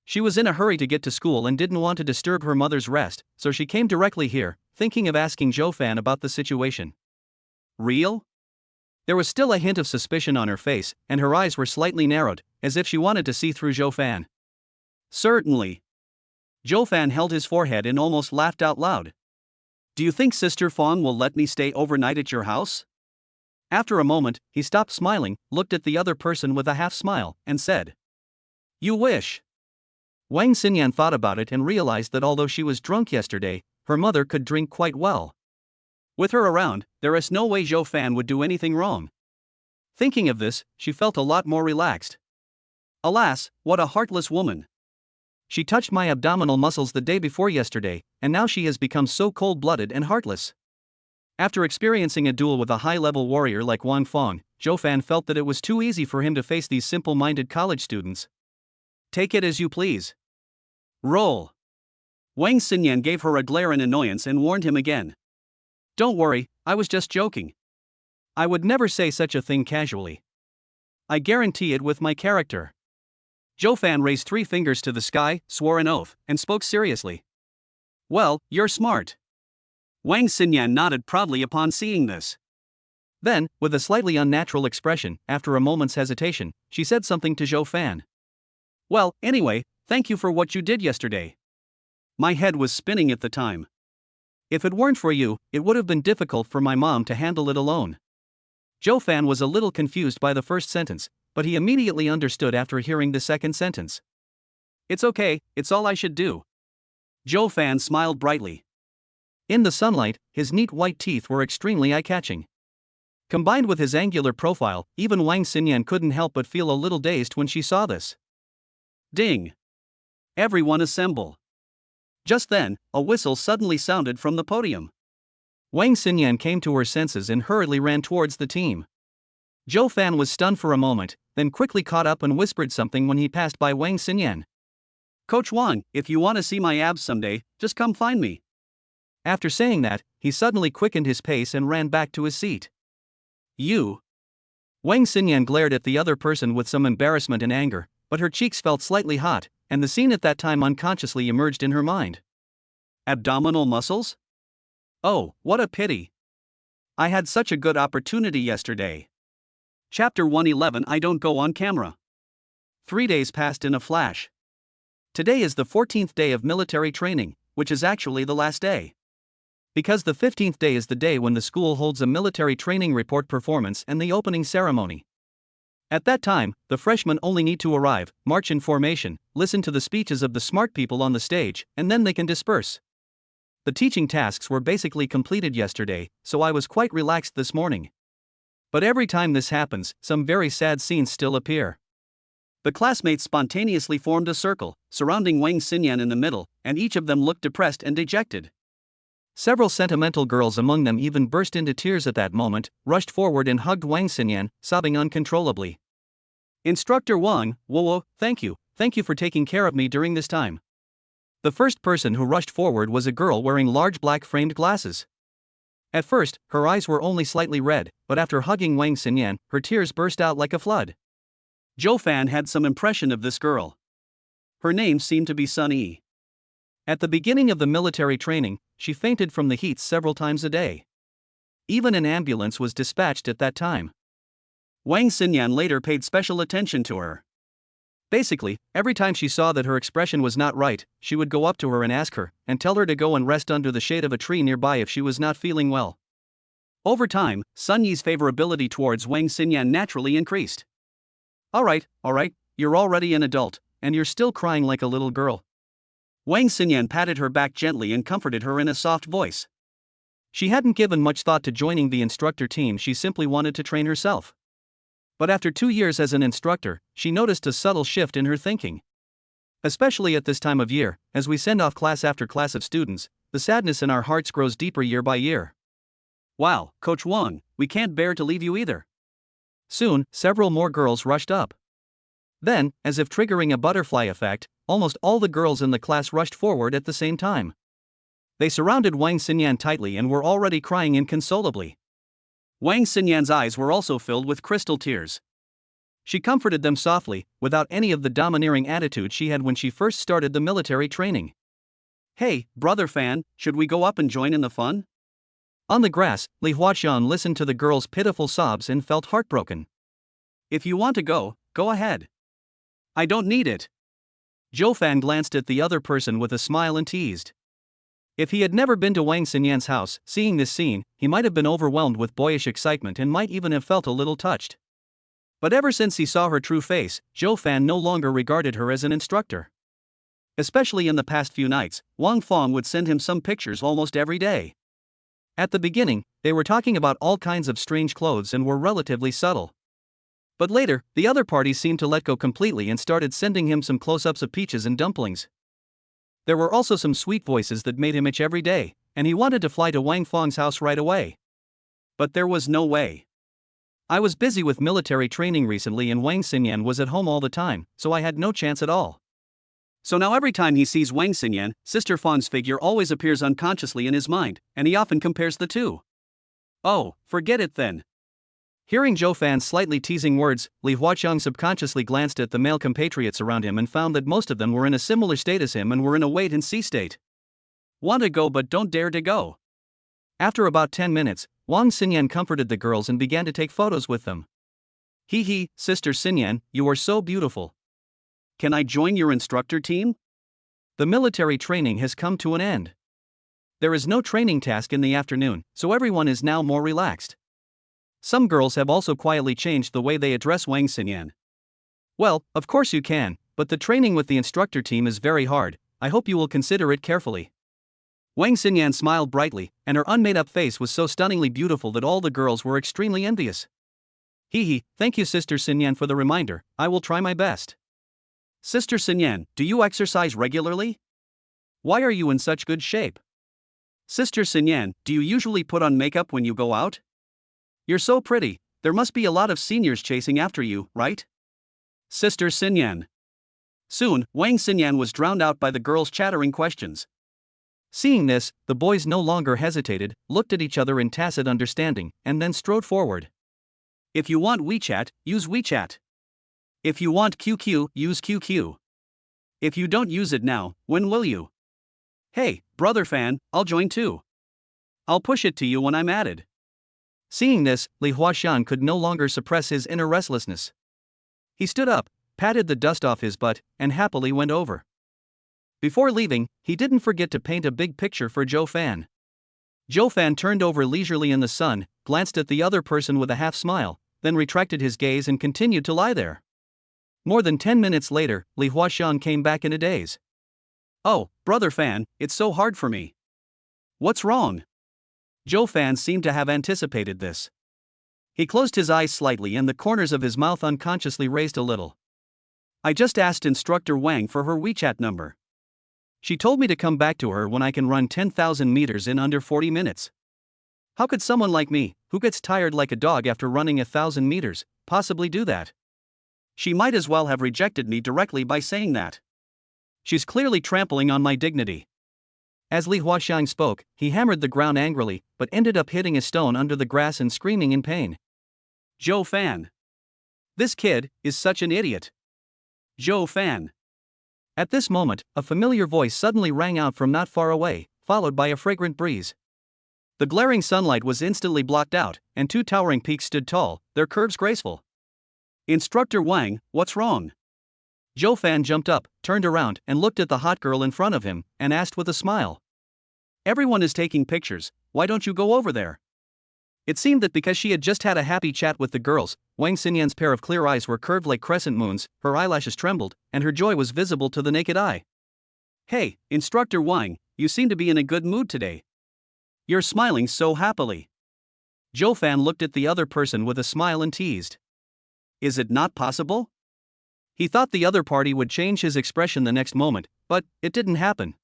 She was in a hurry to get to school and didn't want to disturb her mother's rest, so she came directly here, thinking of asking Zhou Fan about the situation. Real? There was still a hint of suspicion on her face, and her eyes were slightly narrowed, as if she wanted to see through Zhou Fan. Certainly. Zhou Fan held his forehead and almost laughed out loud. Do you think Sister Fong will let me stay overnight at your house? After a moment, he stopped smiling, looked at the other person with a half smile, and said. You wish. Wang Xinyan thought about it and realized that although she was drunk yesterday, her mother could drink quite well. With her around, there is no way Zhou Fan would do anything wrong. Thinking of this, she felt a lot more relaxed. Alas, what a heartless woman. She touched my abdominal muscles the day before yesterday, and now she has become so cold-blooded and heartless. After experiencing a duel with a high-level warrior like Wang Fong, Zhou Fan felt that it was too easy for him to face these simple-minded college students. Take it as you please. Roll. Wang Xinyan gave her a glare in annoyance and warned him again. Don't worry, I was just joking. I would never say such a thing casually. I guarantee it with my character. Zhou Fan raised 3 fingers to the sky, swore an oath, and spoke seriously. Well, you're smart. Wang Xinyan nodded proudly upon seeing this. Then, with a slightly unnatural expression, after a moment's hesitation, she said something to Zhou Fan. Well, anyway, thank you for what you did yesterday. My head was spinning at the time. If it weren't for you, it would have been difficult for my mom to handle it alone. Zhou Fan was a little confused by the first sentence, but he immediately understood after hearing the second sentence. It's okay, it's all I should do. Zhou Fan smiled brightly. In the sunlight, his neat white teeth were extremely eye-catching. Combined with his angular profile, even Wang Xinyan couldn't help but feel a little dazed when she saw this. Ding! Everyone assemble. Just then, a whistle suddenly sounded from the podium. Wang Xinyan came to her senses and hurriedly ran towards the team. Zhou Fan was stunned for a moment, then quickly caught up and whispered something when he passed by Wang Xinyan. Coach Wang, if you want to see my abs someday, just come find me. After saying that, he suddenly quickened his pace and ran back to his seat. You. Wang Xinyan glared at the other person with some embarrassment and anger, but her cheeks felt slightly hot, and the scene at that time unconsciously emerged in her mind. Abdominal muscles? Oh, what a pity. I had such a good opportunity yesterday. Chapter 111 I don't go on camera. 3 days passed in a flash. Today is the 14th day of military training, which is actually the last day. Because the 15th day is the day when the school holds a military training report performance and the opening ceremony. At that time, the freshmen only need to arrive, march in formation, listen to the speeches of the smart people on the stage, and then they can disperse. The teaching tasks were basically completed yesterday, so I was quite relaxed this morning. But every time this happens, some very sad scenes still appear. The classmates spontaneously formed a circle, surrounding Wang Xinyan in the middle, and each of them looked depressed and dejected. Several sentimental girls among them even burst into tears at that moment, rushed forward and hugged Wang Xinyan, sobbing uncontrollably. Instructor Wang, whoa, thank you for taking care of me during this time. The first person who rushed forward was a girl wearing large black framed glasses. At first, her eyes were only slightly red, but after hugging Wang Xinyan, her tears burst out like a flood. Zhou Fan had some impression of this girl. Her name seemed to be Sun Yi. At the beginning of the military training, she fainted from the heat several times a day. Even an ambulance was dispatched at that time. Wang Xinyan later paid special attention to her. Basically, every time she saw that her expression was not right, she would go up to her and ask her, and tell her to go and rest under the shade of a tree nearby if she was not feeling well. Over time, Sun Yi's favorability towards Wang Xinyan naturally increased. Alright, you're already an adult, and you're still crying like a little girl. Wang Xinyan patted her back gently and comforted her in a soft voice. She hadn't given much thought to joining the instructor team, she simply wanted to train herself. But after 2 years as an instructor, she noticed a subtle shift in her thinking. Especially at this time of year, as we send off class after class of students, the sadness in our hearts grows deeper year by year. Wow, Coach Wang, we can't bear to leave you either. Soon, several more girls rushed up. Then, as if triggering a butterfly effect, almost all the girls in the class rushed forward at the same time. They surrounded Wang Xinyan tightly and were already crying inconsolably. Wang Xinyan's eyes were also filled with crystal tears. She comforted them softly, without any of the domineering attitude she had when she first started the military training. Hey, brother Fan, should we go up and join in the fun? On the grass, Li Huaxian listened to the girl's pitiful sobs and felt heartbroken. If you want to go ahead. I don't need it. Zhou Fan glanced at the other person with a smile and teased. If he had never been to Wang Xinyan's house, seeing this scene, he might have been overwhelmed with boyish excitement and might even have felt a little touched. But ever since he saw her true face, Zhou Fan no longer regarded her as an instructor. Especially in the past few nights, Wang Fong would send him some pictures almost every day. At the beginning, they were talking about all kinds of strange clothes and were relatively subtle. But later, the other parties seemed to let go completely and started sending him some close-ups of peaches and dumplings. There were also some sweet voices that made him itch every day, and he wanted to fly to Wang Fong's house right away. But there was no way. I was busy with military training recently and Wang Xinyan was at home all the time, so I had no chance at all. So now every time he sees Wang Xinyan, Sister Fang's figure always appears unconsciously in his mind, and he often compares the two. Oh, forget it then. Hearing Zhou Fan's slightly teasing words, Li Huaqiang subconsciously glanced at the male compatriots around him and found that most of them were in a similar state as him and were in a wait-and-see state. Want to go but don't dare to go. After about 10 minutes, Wang Xinyan comforted the girls and began to take photos with them. Hee, Sister Xinyan, you are so beautiful. Can I join your instructor team? The military training has come to an end. There is no training task in the afternoon, so everyone is now more relaxed. Some girls have also quietly changed the way they address Wang Xinyan. Well, of course you can, but the training with the instructor team is very hard. I hope you will consider it carefully. Wang Xinyan smiled brightly, and her unmade-up face was so stunningly beautiful that all the girls were extremely envious. Thank you Sister Xinyan for the reminder, I will try my best. Sister Xinyan, do you exercise regularly? Why are you in such good shape? Sister Xinyan, do you usually put on makeup when you go out? You're so pretty, there must be a lot of seniors chasing after you, right? Sister Xinyan. Soon, Wang Xinyan was drowned out by the girls' chattering questions. Seeing this, the boys no longer hesitated, looked at each other in tacit understanding, and then strode forward. If you want WeChat, use WeChat. If you want QQ, use QQ. If you don't use it now, when will you? Hey, brother fan, I'll join too. I'll push it to you when I'm added. Seeing this, Li Huaxian could no longer suppress his inner restlessness. He stood up, patted the dust off his butt, and happily went over. Before leaving, he didn't forget to paint a big picture for Zhou Fan. Zhou Fan turned over leisurely in the sun, glanced at the other person with a half smile, then retracted his gaze and continued to lie there. More than 10 minutes later, Li Huaxian came back in a daze. Oh, brother Fan, it's so hard for me. What's wrong? Zhou Fan seemed to have anticipated this. He closed his eyes slightly and the corners of his mouth unconsciously raised a little. I just asked Instructor Wang for her WeChat number. She told me to come back to her when I can run 10,000 meters in under 40 minutes. How could someone like me, who gets tired like a dog after running 1,000 meters, possibly do that? She might as well have rejected me directly by saying that. She's clearly trampling on my dignity. As Li Huaxiang spoke, he hammered the ground angrily, but ended up hitting a stone under the grass and screaming in pain. Zhou Fan. This kid is such an idiot. Zhou Fan. At this moment, a familiar voice suddenly rang out from not far away, followed by a fragrant breeze. The glaring sunlight was instantly blocked out, and two towering peaks stood tall, their curves graceful. Instructor Wang, what's wrong? Zhou Fan jumped up, turned around, and looked at the hot girl in front of him, and asked with a smile. Everyone is taking pictures, why don't you go over there? It seemed that because she had just had a happy chat with the girls, Wang Xinyan's pair of clear eyes were curved like crescent moons, her eyelashes trembled, and her joy was visible to the naked eye. Hey, Instructor Wang, you seem to be in a good mood today. You're smiling so happily. Zhou Fan looked at the other person with a smile and teased. Is it not possible? He thought the other party would change his expression the next moment, but it didn't happen.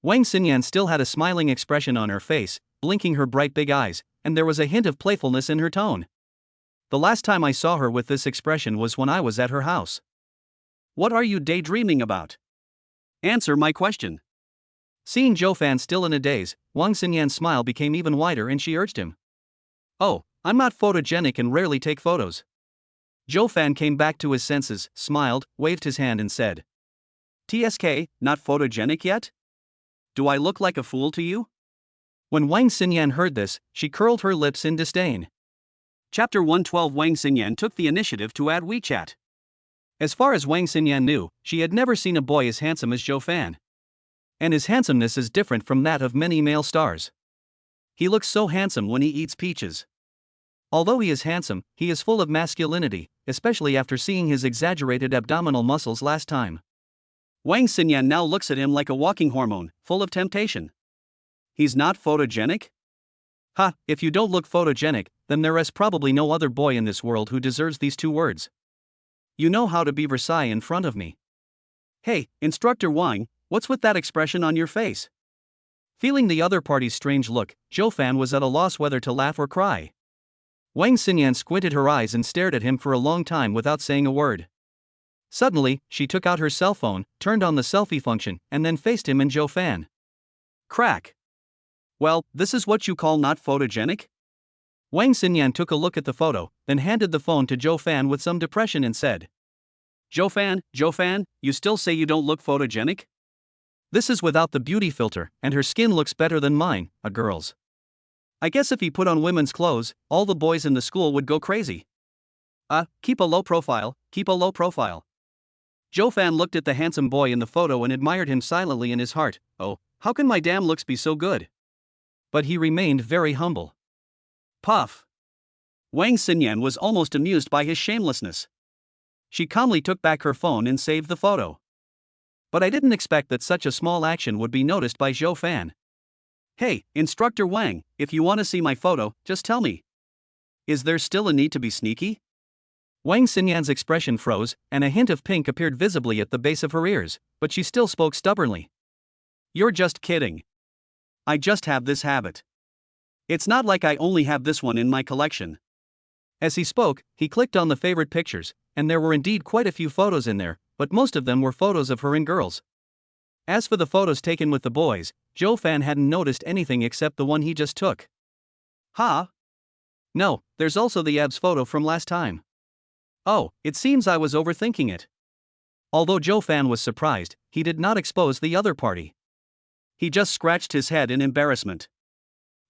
Wang Xinyan still had a smiling expression on her face, blinking her bright big eyes, and there was a hint of playfulness in her tone. The last time I saw her with this expression was when I was at her house. What are you daydreaming about? Answer my question. Seeing Zhou Fan still in a daze, Wang Xinyan's smile became even wider and she urged him. Oh, I'm not photogenic and rarely take photos. Zhou Fan came back to his senses, smiled, waved his hand and said. TSK, not photogenic yet? Do I look like a fool to you? When Wang Xinyan heard this, she curled her lips in disdain. Chapter 112. Wang Xinyan took the initiative to add WeChat. As far as Wang Xinyan knew, she had never seen a boy as handsome as Zhou Fan. And his handsomeness is different from that of many male stars. He looks so handsome when he eats peaches. Although he is handsome, he is full of masculinity, especially after seeing his exaggerated abdominal muscles last time. Wang Xinyan now looks at him like a walking hormone, full of temptation. He's not photogenic? Ha, if you don't look photogenic, then there is probably no other boy in this world who deserves these 2 words. You know how to be Versailles in front of me. Hey, Instructor Wang, what's with that expression on your face? Feeling the other party's strange look, Zhou Fan was at a loss whether to laugh or cry. Wang Xinyan squinted her eyes and stared at him for a long time without saying a word. Suddenly, she took out her cell phone, turned on the selfie function, and then faced him and Zhou Fan. Crack. Well, this is what you call not photogenic? Wang Xinyan took a look at the photo, then handed the phone to Zhou Fan with some depression and said, Zhou Fan, you still say you don't look photogenic? This is without the beauty filter, and her skin looks better than mine, a girl's. I guess if he put on women's clothes, all the boys in the school would go crazy. Keep a low profile. Zhou Fan looked at the handsome boy in the photo and admired him silently in his heart. Oh, how can my damn looks be so good? But he remained very humble. Puff. Wang Xinyan was almost amused by his shamelessness. She calmly took back her phone and saved the photo. But I didn't expect that such a small action would be noticed by Zhou Fan. Hey, Instructor Wang, if you want to see my photo, just tell me. Is there still a need to be sneaky? Wang Xinyan's expression froze, and a hint of pink appeared visibly at the base of her ears, but she still spoke stubbornly. You're just kidding. I just have this habit. It's not like I only have this one in my collection. As he spoke, he clicked on the favorite pictures, and there were indeed quite a few photos in there, but most of them were photos of her and girls. As for the photos taken with the boys, Zhou Fan hadn't noticed anything except the one he just took. No, there's also the abs photo from last time. Oh, it seems I was overthinking it. Although Zhou Fan was surprised, he did not expose the other party. He just scratched his head in embarrassment.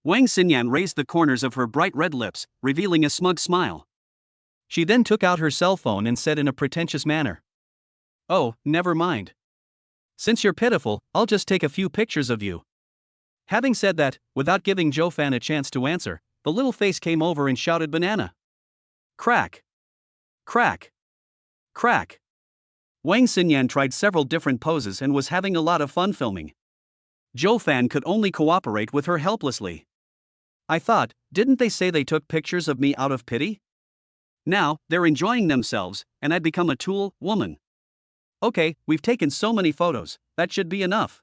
Wang Xinyan raised the corners of her bright red lips, revealing a smug smile. She then took out her cell phone and said in a pretentious manner, Oh, never mind. Since you're pitiful, I'll just take a few pictures of you. Having said that, without giving Zhou Fan a chance to answer, the little face came over and shouted banana. Crack. Crack. Crack. Wang Xinyan tried several different poses and was having a lot of fun filming. Zhou Fan could only cooperate with her helplessly. I thought, didn't they say they took pictures of me out of pity? Now, they're enjoying themselves, and I'd become a tool, woman. Okay, we've taken so many photos, that should be enough.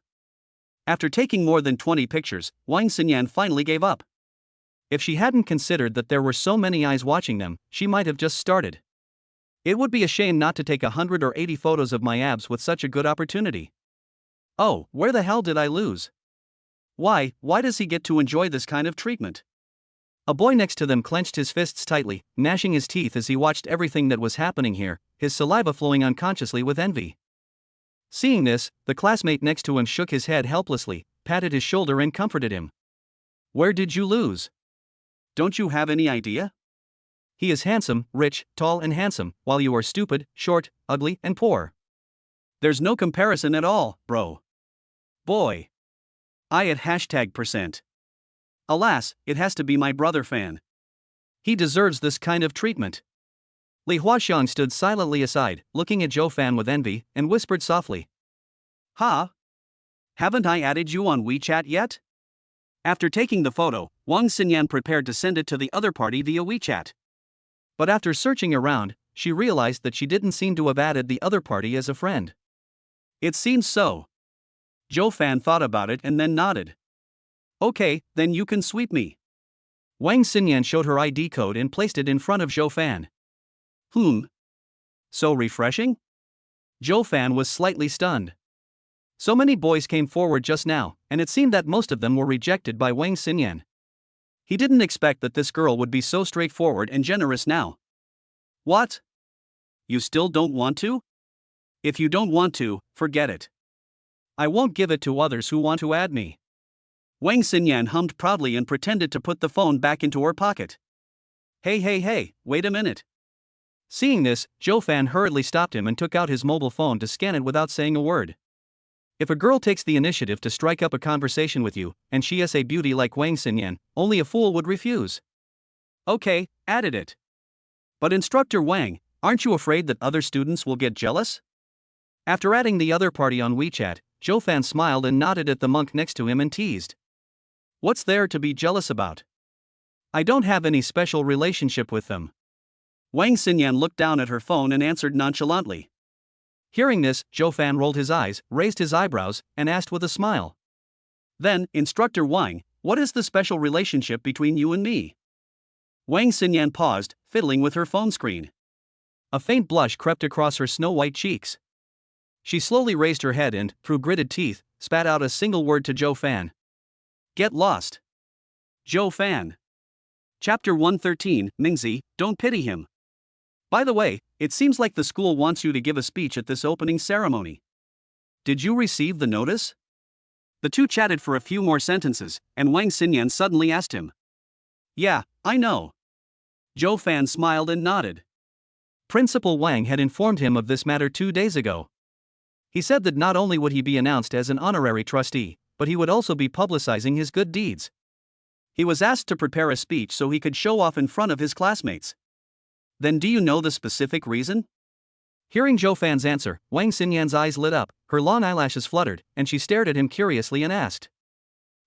After taking more than 20 pictures, Wang Xinyan finally gave up. If she hadn't considered that there were so many eyes watching them, she might have just started. It would be a shame not to take 100 or 80 photos of my abs with such a good opportunity. Oh, where the hell did I lose? Why does he get to enjoy this kind of treatment? A boy next to them clenched his fists tightly, gnashing his teeth as he watched everything that was happening here, his saliva flowing unconsciously with envy. Seeing this, the classmate next to him shook his head helplessly, patted his shoulder and comforted him. Where did you lose? Don't you have any idea? He is handsome, rich, tall and handsome, while you are stupid, short, ugly and poor. There's no comparison at all, bro. Boy. I at #%. Alas, it has to be my brother Fan. He deserves this kind of treatment. Li Huaxiang stood silently aside, looking at Zhou Fan with envy, and whispered softly. Haven't I added you on WeChat yet? After taking the photo, Wang Xinyan prepared to send it to the other party via WeChat. But after searching around, she realized that she didn't seem to have added the other party as a friend. It seems so. Zhou Fan thought about it and then nodded. Okay, then you can sweep me. Wang Xinyan showed her ID code and placed it in front of Zhou Fan. So refreshing? Zhou Fan was slightly stunned. So many boys came forward just now, and it seemed that most of them were rejected by Wang Xinyan. He didn't expect that this girl would be so straightforward and generous now. What? You still don't want to? If you don't want to, forget it. I won't give it to others who want to add me. Wang Xinyan hummed proudly and pretended to put the phone back into her pocket. Hey, wait a minute. Seeing this, Zhou Fan hurriedly stopped him and took out his mobile phone to scan it without saying a word. If a girl takes the initiative to strike up a conversation with you, and she is a beauty like Wang Xinyan, only a fool would refuse. Okay, added it. But Instructor Wang, aren't you afraid that other students will get jealous? After adding the other party on WeChat, Zhou Fan smiled and nodded at the monk next to him and teased. What's there to be jealous about? I don't have any special relationship with them. Wang Xinyan looked down at her phone and answered nonchalantly. Hearing this, Zhou Fan rolled his eyes, raised his eyebrows, and asked with a smile. Then, Instructor Wang, what is the special relationship between you and me? Wang Xinyan paused, fiddling with her phone screen. A faint blush crept across her snow-white cheeks. She slowly raised her head and, through gritted teeth, spat out a single word to Zhou Fan. Get lost. Zhou Fan. Chapter 113, Mingzi, don't pity him. By the way, it seems like the school wants you to give a speech at this opening ceremony. Did you receive the notice? The two chatted for a few more sentences, and Wang Xinyan suddenly asked him. Yeah, I know. Zhou Fan smiled and nodded. Principal Wang had informed him of this matter 2 days ago. He said that not only would he be announced as an honorary trustee, but he would also be publicizing his good deeds. He was asked to prepare a speech so he could show off in front of his classmates. Then do you know the specific reason? Hearing Zhou Fan's answer, Wang Xinyan's eyes lit up, her long eyelashes fluttered, and she stared at him curiously and asked.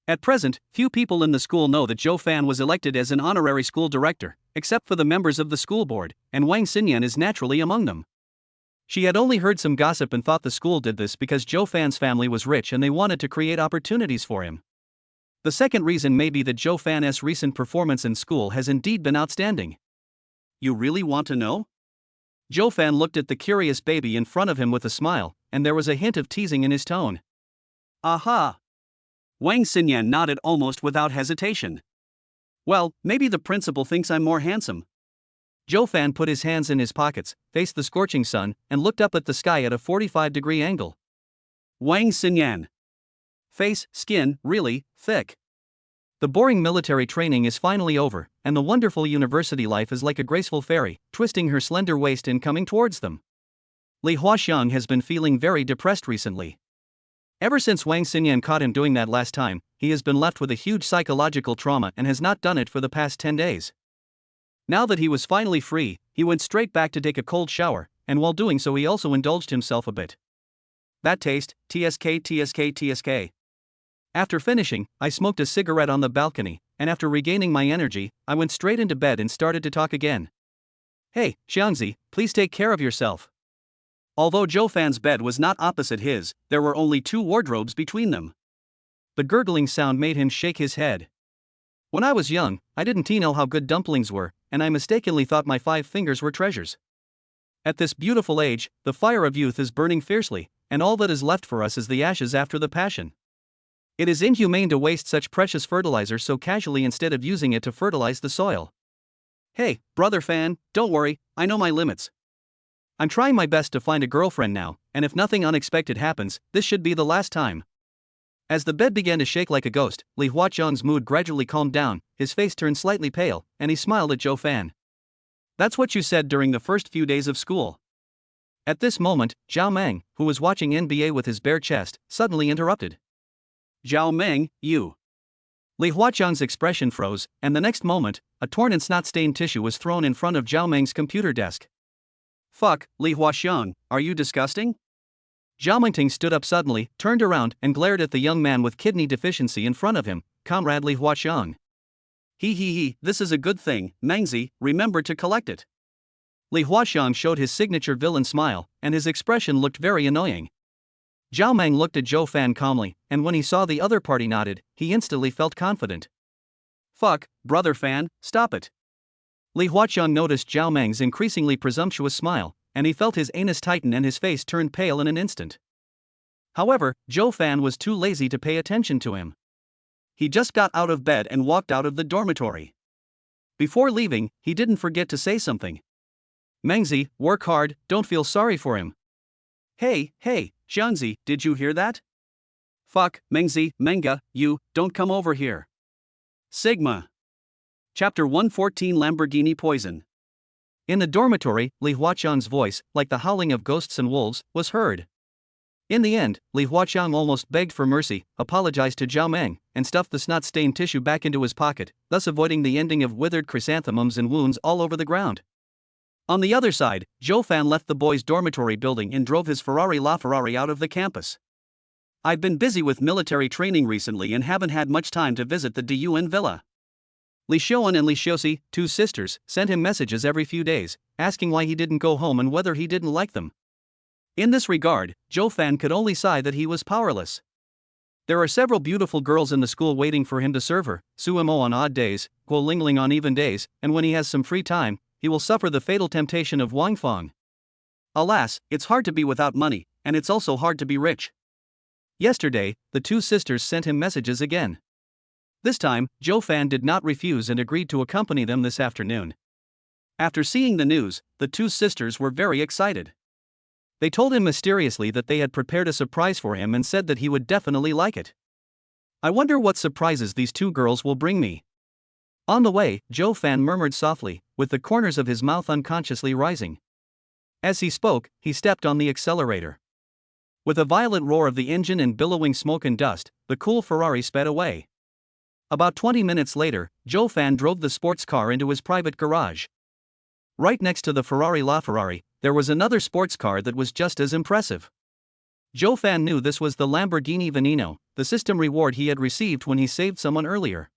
At present, few people in the school know that Zhou Fan was elected as an honorary school director, except for the members of the school board, and Wang Xinyan is naturally among them. She had only heard some gossip and thought the school did this because Zhou Fan's family was rich and they wanted to create opportunities for him. The second reason may be that Zhou Fan's recent performance in school has indeed been outstanding. You really want to know? Zhou Fan looked at the curious baby in front of him with a smile, and there was a hint of teasing in his tone. Aha! Wang Xinyan nodded almost without hesitation. Well, maybe the principal thinks I'm more handsome. Zhou Fan put his hands in his pockets, faced the scorching sun, and looked up at the sky at a 45-degree angle. Wang Xinyan. Face, skin, really, thick. The boring military training is finally over, and the wonderful university life is like a graceful fairy, twisting her slender waist and coming towards them. Li Huaxiang has been feeling very depressed recently. Ever since Wang Xinyan caught him doing that last time, he has been left with a huge psychological trauma and has not done it for the past 10 days. Now that he was finally free, he went straight back to take a cold shower, and while doing so he also indulged himself a bit. That taste, tsk. After finishing, I smoked a cigarette on the balcony, and after regaining my energy, I went straight into bed and started to talk again. Hey, Xiangzi, please take care of yourself. Although Zhou Fan's bed was not opposite his, there were only 2 wardrobes between them. The gurgling sound made him shake his head. When I was young, I didn't know how good dumplings were, and I mistakenly thought my 5 fingers were treasures. At this beautiful age, the fire of youth is burning fiercely, and all that is left for us is the ashes after the passion. It is inhumane to waste such precious fertilizer so casually instead of using it to fertilize the soil. Hey, brother Fan, don't worry, I know my limits. I'm trying my best to find a girlfriend now, and if nothing unexpected happens, this should be the last time. As the bed began to shake like a ghost, Li Huaqiang's mood gradually calmed down, his face turned slightly pale, and he smiled at Zhou Fan. That's what you said during the first few days of school. At this moment, Zhao Meng, who was watching NBA with his bare chest, suddenly interrupted. Zhao Meng, you. Li Huaqiang's expression froze, and the next moment, a torn and snot-stained tissue was thrown in front of Zhao Meng's computer desk. Fuck, Li Huaqiang, are you disgusting? Zhao Mengting stood up suddenly, turned around, and glared at the young man with kidney deficiency in front of him, Comrade Li Huaqiang. He, this is a good thing, Mengzi, remember to collect it. Li Huaqiang showed his signature villain smile, and his expression looked very annoying. Zhao Meng looked at Zhou Fan calmly, and when he saw the other party nodded, he instantly felt confident. Fuck, brother Fan, stop it. Li Huaqiang noticed Zhao Meng's increasingly presumptuous smile, and he felt his anus tighten and his face turn pale in an instant. However, Zhou Fan was too lazy to pay attention to him. He just got out of bed and walked out of the dormitory. Before leaving, he didn't forget to say something. Mengzi, work hard, don't feel sorry for him. Hey, Xiangzi, did you hear that? Fuck, Mengzi, Menga, you, don't come over here. Sigma. Chapter 114 Lamborghini Poison. In the dormitory, Li Huaqiang's voice, like the howling of ghosts and wolves, was heard. In the end, Li Huaqiang almost begged for mercy, apologized to Zhao Meng, and stuffed the snot-stained tissue back into his pocket, thus avoiding the ending of withered chrysanthemums and wounds all over the ground. On the other side, Joe Fan left the boys' dormitory building and drove his LaFerrari out of the campus. I've been busy with military training recently and haven't had much time to visit the Dun villa. Li Xiaoan and Li Xiaoxi, two sisters, sent him messages every few days, asking why he didn't go home and whether he didn't like them. In this regard, Joe Fan could only sigh that he was powerless. There are several beautiful girls in the school waiting for him to serve her, Su Mo on odd days, Gu Lingling on even days, and when he has some free time, he will suffer the fatal temptation of Wang Fong. Alas, it's hard to be without money, and it's also hard to be rich. Yesterday, the two sisters sent him messages again. This time, Joe Fan did not refuse and agreed to accompany them this afternoon. After seeing the news, the two sisters were very excited. They told him mysteriously that they had prepared a surprise for him and said that he would definitely like it. I wonder what surprises these two girls will bring me. On the way, Joe Fan murmured softly, with the corners of his mouth unconsciously rising. As he spoke, he stepped on the accelerator. With a violent roar of the engine and billowing smoke and dust, the cool Ferrari sped away. About 20 minutes later, Joe Fan drove the sports car into his private garage. Right next to the LaFerrari, there was another sports car that was just as impressive. Joe Fan knew this was the Lamborghini Veneno, the system reward he had received when he saved someone earlier.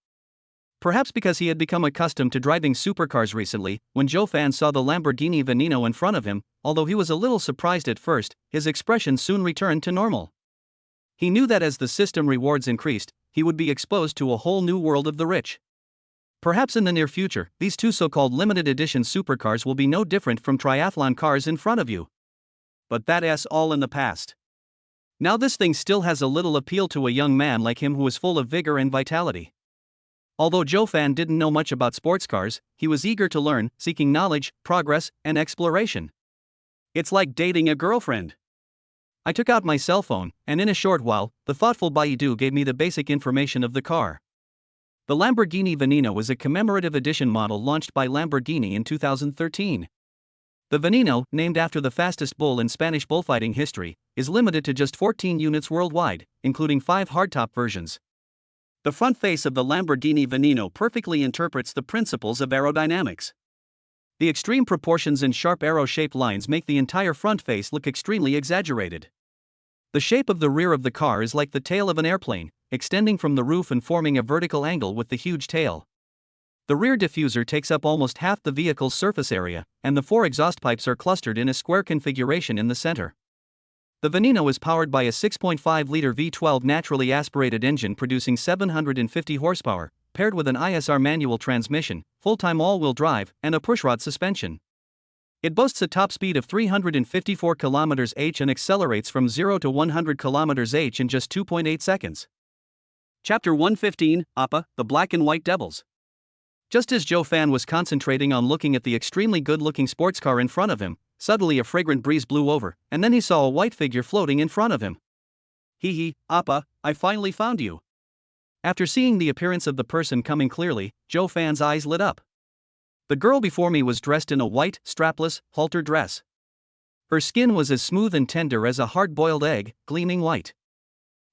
Perhaps because he had become accustomed to driving supercars recently, when Joe Fan saw the Lamborghini Veneno in front of him, although he was a little surprised at first, his expression soon returned to normal. He knew that as the system rewards increased, he would be exposed to a whole new world of the rich. Perhaps in the near future, these two so-called limited edition supercars will be no different from triathlon cars in front of you. But that's all in the past. Now this thing still has a little appeal to a young man like him who is full of vigor and vitality. Although Joe Fan didn't know much about sports cars, he was eager to learn, seeking knowledge, progress, and exploration. It's like dating a girlfriend. I took out my cell phone, and in a short while, the thoughtful Baidu gave me the basic information of the car. The Lamborghini Veneno is a commemorative edition model launched by Lamborghini in 2013. The Veneno, named after the fastest bull in Spanish bullfighting history, is limited to just 14 units worldwide, including 5 hardtop versions. The front face of the Lamborghini Veneno perfectly interprets the principles of aerodynamics. The extreme proportions and sharp arrow-shaped lines make the entire front face look extremely exaggerated. The shape of the rear of the car is like the tail of an airplane, extending from the roof and forming a vertical angle with the huge tail. The rear diffuser takes up almost half the vehicle's surface area, and the 4 exhaust pipes are clustered in a square configuration in the center. The Veneno is powered by a 6.5-liter V12 naturally aspirated engine producing 750 horsepower, paired with an ISR manual transmission, full-time all-wheel drive, and a pushrod suspension. It boasts a top speed of 354 km/h and accelerates from 0 to 100 km/h in just 2.8 seconds. Chapter 115, Appa, the Black and White Devils. Just as Joe Fan was concentrating on looking at the extremely good-looking sports car in front of him, suddenly a fragrant breeze blew over, and then he saw a white figure floating in front of him. Hee, Appa, I finally found you. After seeing the appearance of the person coming clearly, Joe Fan's eyes lit up. The girl before me was dressed in a white, strapless, halter dress. Her skin was as smooth and tender as a hard-boiled egg, gleaming white.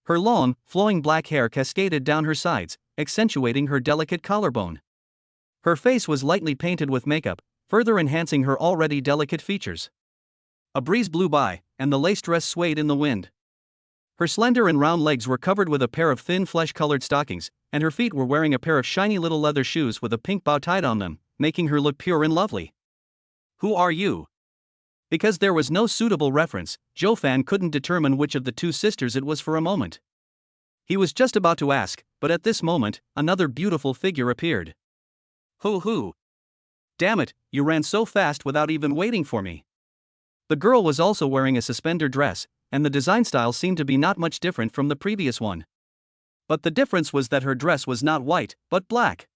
Her long, flowing black hair cascaded down her sides, accentuating her delicate collarbone. Her face was lightly painted with makeup, further enhancing her already delicate features. A breeze blew by, and the lace dress swayed in the wind. Her slender and round legs were covered with a pair of thin flesh-colored stockings, and her feet were wearing a pair of shiny little leather shoes with a pink bow tied on them, making her look pure and lovely. Who are you? Because there was no suitable reference, Joe Fan couldn't determine which of the two sisters it was for a moment. He was just about to ask, but at this moment, another beautiful figure appeared. Who? Damn it, you ran so fast without even waiting for me. The girl was also wearing a suspender dress, and the design style seemed to be not much different from the previous one. But the difference was that her dress was not white, but black.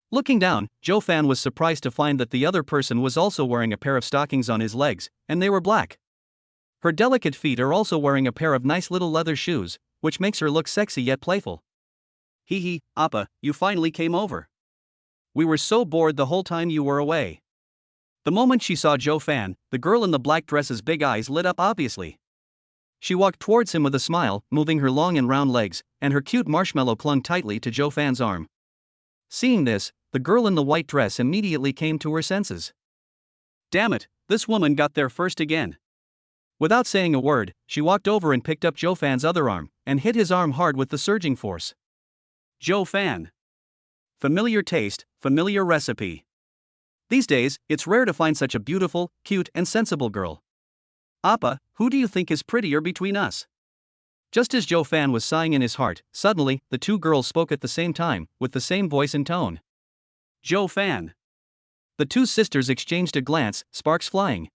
Looking down, Joe Fan was surprised to find that the other person was also wearing a pair of stockings on his legs, and they were black. Her delicate feet are also wearing a pair of nice little leather shoes, which makes her look sexy yet playful. Hee, Appa, you finally came over. We were so bored the whole time you were away. The moment she saw Joe Fan, the girl in the black dress's big eyes lit up obviously. She walked towards him with a smile, moving her long and round legs, and her cute marshmallow clung tightly to Joe Fan's arm. Seeing this, the girl in the white dress immediately came to her senses. Damn it, this woman got there first again. Without saying a word, she walked over and picked up Joe Fan's other arm, and hit his arm hard with the surging force. Joe Fan. Familiar taste, familiar recipe. These days, it's rare to find such a beautiful, cute, and sensible girl. Appa, who do you think is prettier between us? Just as Joe Fan was sighing in his heart, suddenly, the two girls spoke at the same time, with the same voice and tone. Joe Fan. The two sisters exchanged a glance, sparks flying.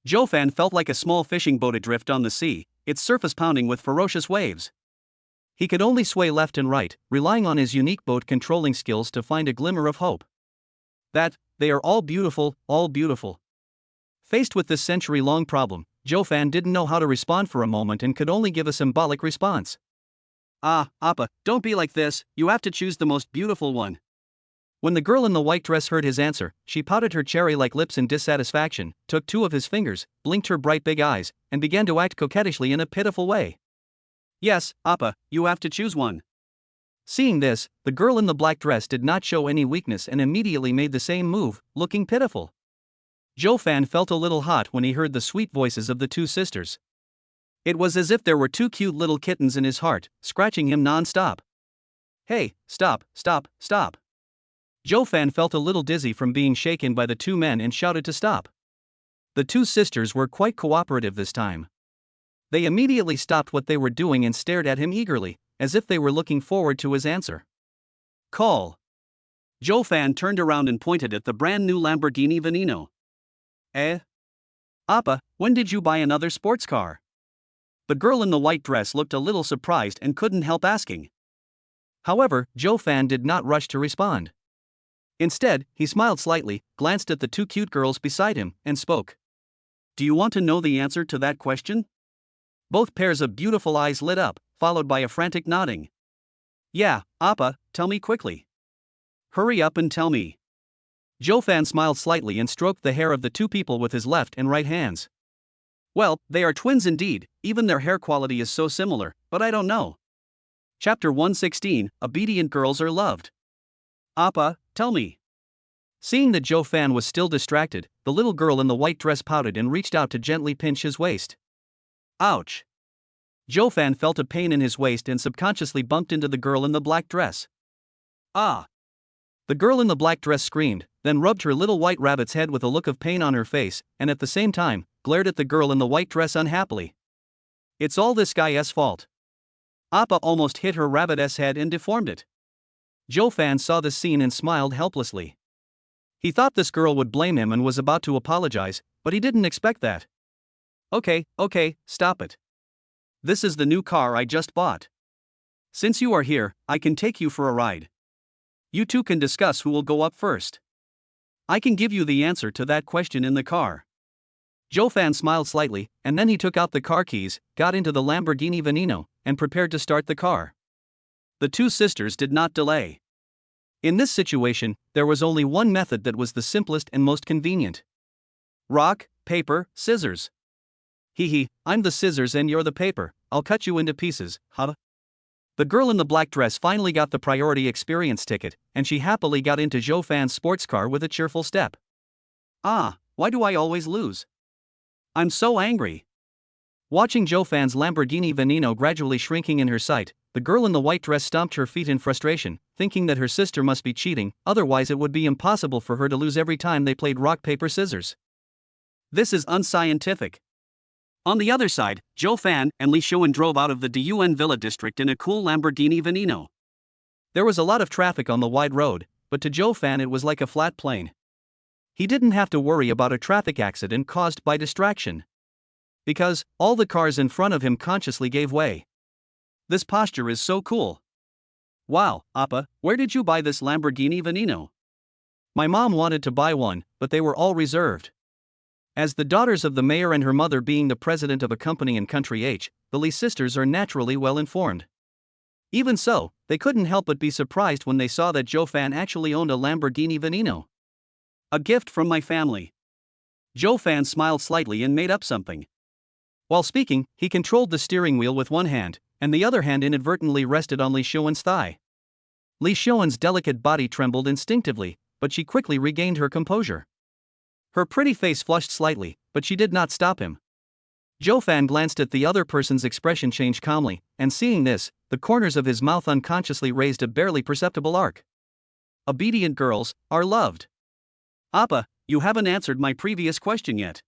Joe Fan felt like a small fishing boat adrift on the sea, its surface pounding with ferocious waves. He could only sway left and right, relying on his unique boat controlling skills to find a glimmer of hope. They are all beautiful, all beautiful. Faced with this century-long problem, Joe Fan didn't know how to respond for a moment and could only give a symbolic response. Ah, Appa, don't be like this, you have to choose the most beautiful one. When the girl in the white dress heard his answer, she pouted her cherry-like lips in dissatisfaction, took two of his fingers, blinked her bright big eyes, and began to act coquettishly in a pitiful way. Yes, Appa, you have to choose one. Seeing this, the girl in the black dress did not show any weakness and immediately made the same move, looking pitiful. Joe Fan felt a little hot when he heard the sweet voices of the two sisters. It was as if there were two cute little kittens in his heart, scratching him non-stop. Hey, stop, stop, stop. Joe Fan felt a little dizzy from being shaken by the two men and shouted to stop. The two sisters were quite cooperative this time. They immediately stopped what they were doing and stared at him eagerly, as if they were looking forward to his answer. Call. Joe Fan turned around and pointed at the brand new Lamborghini Veneno. Appa, when did you buy another sports car? The girl in the white dress looked a little surprised and couldn't help asking. However, Joe Fan did not rush to respond. Instead, he smiled slightly, glanced at the two cute girls beside him, and spoke. Do you want to know the answer to that question? Both pairs of beautiful eyes lit up, followed by a frantic nodding. Yeah, Appa, tell me quickly. Hurry up and tell me. Joe Fan smiled slightly and stroked the hair of the two people with his left and right hands. Well, they are twins indeed, even their hair quality is so similar, but I don't know. Chapter 116, Obedient Girls Are Loved. Appa, tell me. Seeing that Joe Fan was still distracted, the little girl in the white dress pouted and reached out to gently pinch his waist. Ouch. Joe Fan felt a pain in his waist and subconsciously bumped into the girl in the black dress. Ah! The girl in the black dress screamed, then rubbed her little white rabbit's head with a look of pain on her face, and at the same time, glared at the girl in the white dress unhappily. It's all this guy's fault. Appa almost hit her rabbit's head and deformed it. Joe Fan saw this scene and smiled helplessly. He thought this girl would blame him and was about to apologize, but he didn't expect that. Okay, stop it. This is the new car I just bought. Since you are here, I can take you for a ride. You two can discuss who will go up first. I can give you the answer to that question in the car. Joe Fan smiled slightly, and then he took out the car keys, got into the Lamborghini Veneno, and prepared to start the car. The two sisters did not delay. In this situation, there was only one method that was the simplest and most convenient. Rock, paper, scissors. Hee, I'm the scissors and you're the paper, I'll cut you into pieces, huh? The girl in the black dress finally got the priority experience ticket, and she happily got into Joe Fan's sports car with a cheerful step. Ah, why do I always lose? I'm so angry. Watching Joe Fan's Lamborghini Veneno gradually shrinking in her sight, the girl in the white dress stomped her feet in frustration, thinking that her sister must be cheating, otherwise it would be impossible for her to lose every time they played rock, paper, scissors. This is unscientific. On the other side, Joe Fan and Li Xuan drove out of the Dun Villa district in a cool Lamborghini Veneno. There was a lot of traffic on the wide road, but to Joe Fan it was like a flat plane. He didn't have to worry about a traffic accident caused by distraction. Because all the cars in front of him consciously gave way. This posture is so cool. Wow, Appa, where did you buy this Lamborghini Veneno? My mom wanted to buy one, but they were all reserved. As the daughters of the mayor and her mother being the president of a company in Country H, the Lee sisters are naturally well informed. Even so, they couldn't help but be surprised when they saw that Joe Fan actually owned a Lamborghini Veneno. A gift from my family. Joe Fan smiled slightly and made up something. While speaking, he controlled the steering wheel with one hand, and the other hand inadvertently rested on Li Xuan's thigh. Li Xuan's delicate body trembled instinctively, but she quickly regained her composure. Her pretty face flushed slightly, but she did not stop him. Zhou Fan glanced at the other person's expression change calmly, and seeing this, the corners of his mouth unconsciously raised a barely perceptible arc. Obedient girls are loved. Appa, you haven't answered my previous question yet.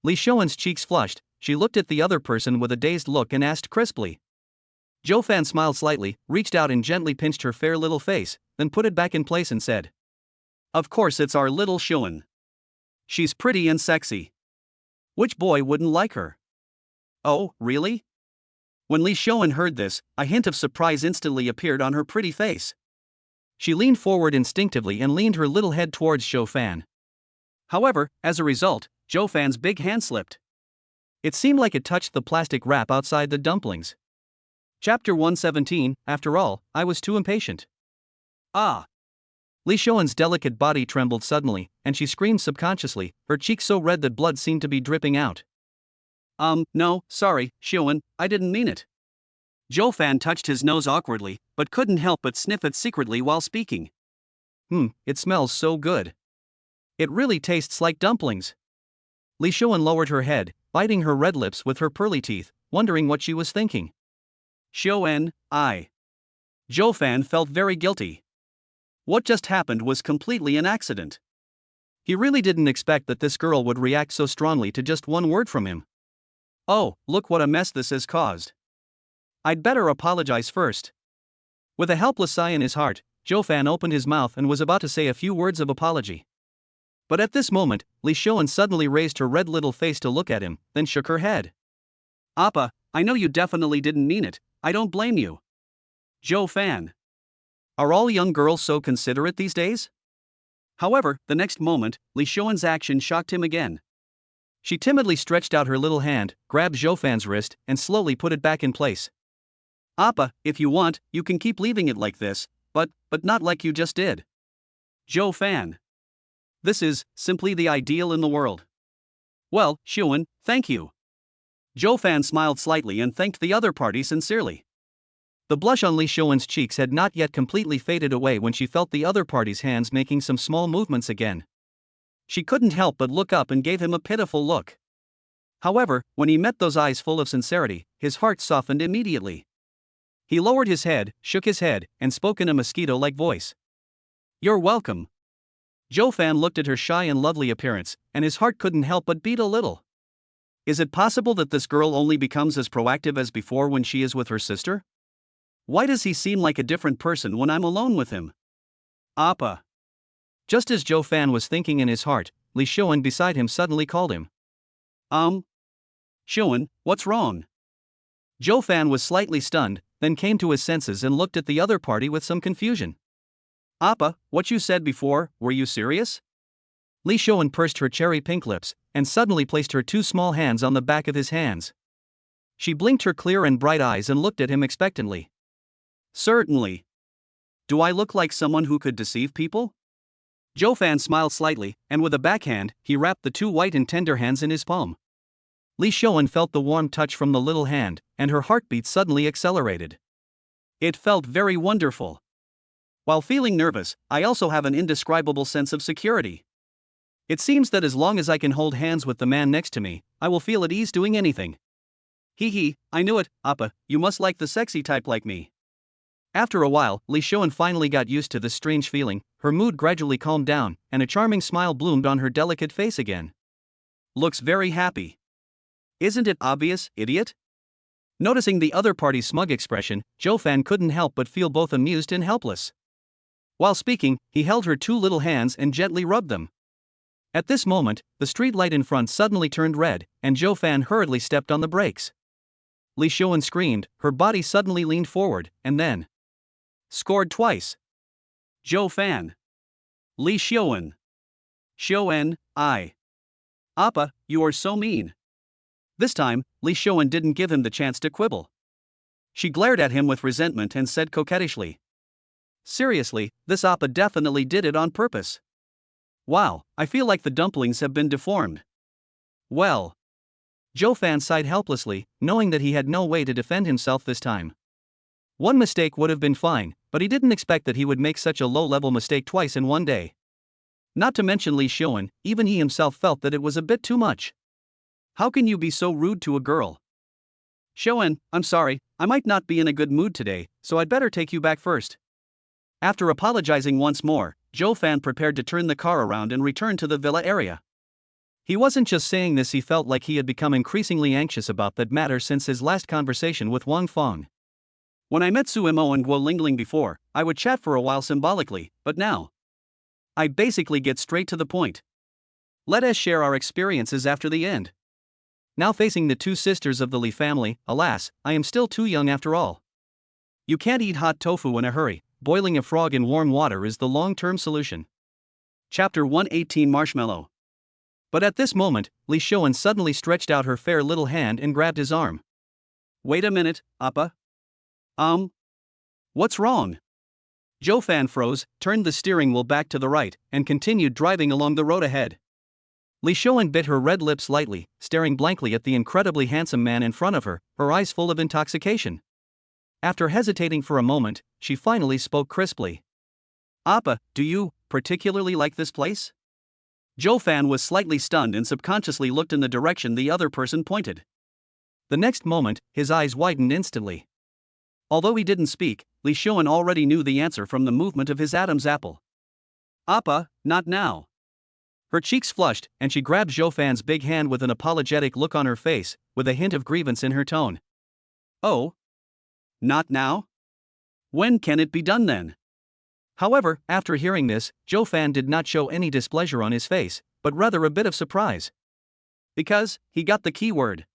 Li Shouen's cheeks flushed, she looked at the other person with a dazed look and asked crisply. Zhou Fan smiled slightly, reached out and gently pinched her fair little face, then put it back in place and said. Of course it's our little Shouen. She's pretty and sexy. Which boy wouldn't like her? Oh, really? When Li Shouen heard this, a hint of surprise instantly appeared on her pretty face. She leaned forward instinctively and leaned her little head towards Zhou Fan. However, as a result, Zhou Fan's big hand slipped. It seemed like it touched the plastic wrap outside the dumplings. Chapter 117, after all, I was too impatient. Ah! Li Shouen's delicate body trembled suddenly, and she screamed subconsciously, her cheeks so red that blood seemed to be dripping out. No, sorry, Shouen, I didn't mean it. Zhou Fan touched his nose awkwardly, but couldn't help but sniff it secretly while speaking. It smells so good. It really tastes like dumplings. Li Shouen lowered her head, biting her red lips with her pearly teeth, wondering what she was thinking. Shouen, Zhou Fan felt very guilty. What just happened was completely an accident. He really didn't expect that this girl would react so strongly to just one word from him. Oh, look what a mess this has caused. I'd better apologize first. With a helpless sigh in his heart, Zhou Fan opened his mouth and was about to say a few words of apology. But at this moment, Li Shouen suddenly raised her red little face to look at him, then shook her head. Appa, I know you definitely didn't mean it, I don't blame you. Zhou Fan. Are all young girls so considerate these days? However, the next moment, Li Shouen's action shocked him again. She timidly stretched out her little hand, grabbed Zhou Fan's wrist, and slowly put it back in place. Appa, if you want, you can keep leaving it like this, but not like you just did. Zhou Fan. This is simply the ideal in the world. Well, Shouen, thank you. Zhou Fan smiled slightly and thanked the other party sincerely. The blush on Li Shouen's cheeks had not yet completely faded away when she felt the other party's hands making some small movements again. She couldn't help but look up and gave him a pitiful look. However, when he met those eyes full of sincerity, his heart softened immediately. He lowered his head, shook his head, and spoke in a mosquito-like voice. You're welcome. Zhou Fan looked at her shy and lovely appearance, and his heart couldn't help but beat a little. Is it possible that this girl only becomes as proactive as before when she is with her sister? Why does he seem like a different person when I'm alone with him? Appa. Just as Zhou Fan was thinking in his heart, Li Shouen beside him suddenly called him. Shouen, what's wrong? Zhou Fan was slightly stunned, then came to his senses and looked at the other party with some confusion. Appa, what you said before, were you serious? Li Shouen pursed her cherry pink lips, and suddenly placed her two small hands on the back of his hands. She blinked her clear and bright eyes and looked at him expectantly. Certainly. Do I look like someone who could deceive people? Zhou Fan smiled slightly, and with a backhand, he wrapped the two white and tender hands in his palm. Li Shouen felt the warm touch from the little hand, and her heartbeat suddenly accelerated. It felt very wonderful. While feeling nervous, I also have an indescribable sense of security. It seems that as long as I can hold hands with the man next to me, I will feel at ease doing anything. Hee, I knew it, Appa, you must like the sexy type like me. After a while, Li Shouen finally got used to this strange feeling, her mood gradually calmed down, and a charming smile bloomed on her delicate face again. Looks very happy. Isn't it obvious, idiot? Noticing the other party's smug expression, Zhou Fan couldn't help but feel both amused and helpless. While speaking, he held her two little hands and gently rubbed them. At this moment, the street light in front suddenly turned red, and Zhou Fan hurriedly stepped on the brakes. Li Shouen screamed, her body suddenly leaned forward, and then scored twice. Zhou Fan. Li Shouen. Shouen, Appa, you are so mean. This time, Li Shouen didn't give him the chance to quibble. She glared at him with resentment and said coquettishly. Seriously, this Appa definitely did it on purpose. Wow, I feel like the dumplings have been deformed. Well. Zhou Fan sighed helplessly, knowing that he had no way to defend himself this time. One mistake would have been fine, but he didn't expect that he would make such a low-level mistake twice in one day. Not to mention Li Xiaoan, even he himself felt that it was a bit too much. How can you be so rude to a girl? Xiaoan, I'm sorry, I might not be in a good mood today, so I'd better take you back first. After apologizing once more, Zhou Fan prepared to turn the car around and return to the villa area. He wasn't just saying this, he felt like he had become increasingly anxious about that matter since his last conversation with Wang Feng. When I met Su Mo and Gu Lingling before, I would chat for a while symbolically, but now I basically get straight to the point. Let us share our experiences after the end. Now facing the two sisters of the Li family, alas, I am still too young after all. You can't eat hot tofu in a hurry, boiling a frog in warm water is the long-term solution. Chapter 118 Marshmallow. But at this moment, Li Xiaoan suddenly stretched out her fair little hand and grabbed his arm. Wait a minute, Appa. What's wrong? Zhou Fan froze, turned the steering wheel back to the right, and continued driving along the road ahead. Li Xiaoan bit her red lips lightly, staring blankly at the incredibly handsome man in front of her, her eyes full of intoxication. After hesitating for a moment, she finally spoke crisply. Appa, do you particularly like this place? Zhou Fan was slightly stunned and subconsciously looked in the direction the other person pointed. The next moment, his eyes widened instantly. Although he didn't speak, Li Xiaoan already knew the answer from the movement of his Adam's apple. Appa, not now. Her cheeks flushed, and she grabbed Zhou Fan's big hand with an apologetic look on her face, with a hint of grievance in her tone. Oh? Not now? When can it be done then? However, after hearing this, Zhou Fan did not show any displeasure on his face, but rather a bit of surprise. Because, he got the key word.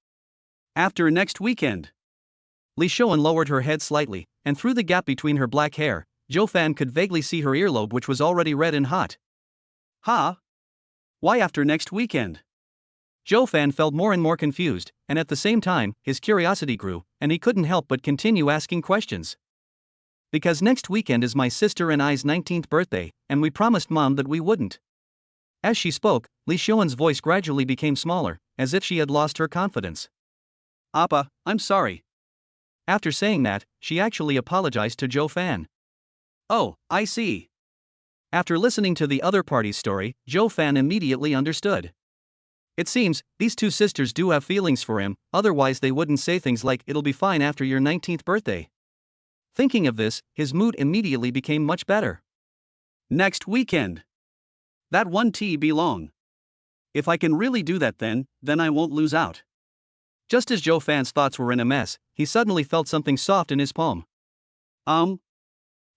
After next weekend. Li Xiaoan lowered her head slightly, and through the gap between her black hair, Zhou Fan could vaguely see her earlobe, which was already red and hot. Huh? Why after next weekend? Zhou Fan felt more and more confused, and at the same time, his curiosity grew, and he couldn't help but continue asking questions. Because next weekend is my sister and I's 19th birthday, and we promised Mom that we wouldn't. As she spoke, Li Xiaoan's voice gradually became smaller, as if she had lost her confidence. Appa, I'm sorry. After saying that, she actually apologized to Zhou Fan. Oh, I see. After listening to the other party's story, Zhou Fan immediately understood. It seems, these two sisters do have feelings for him, otherwise they wouldn't say things like, it'll be fine after your 19th birthday. Thinking of this, his mood immediately became much better. Next weekend. That one tea be long. If I can really do that then I won't lose out. Just as Zhou Fan's thoughts were in a mess, he suddenly felt something soft in his palm.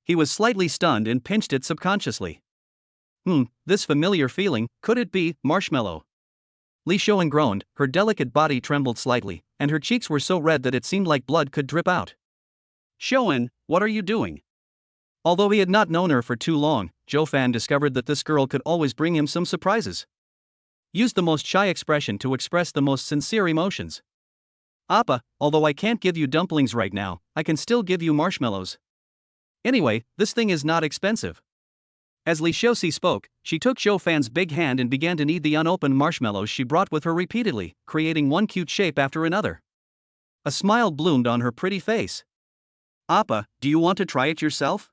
He was slightly stunned and pinched it subconsciously. This familiar feeling, could it be marshmallow? Li Xiaoan groaned, her delicate body trembled slightly, and her cheeks were so red that it seemed like blood could drip out. Xiaoan, what are you doing? Although he had not known her for too long, Zhou Fan discovered that this girl could always bring him some surprises. Used the most shy expression to express the most sincere emotions. Appa, although I can't give you dumplings right now, I can still give you marshmallows. Anyway, this thing is not expensive. As Li Xiaoxi spoke, she took Zhou Fan's big hand and began to knead the unopened marshmallows she brought with her repeatedly, creating one cute shape after another. A smile bloomed on her pretty face. Appa, do you want to try it yourself?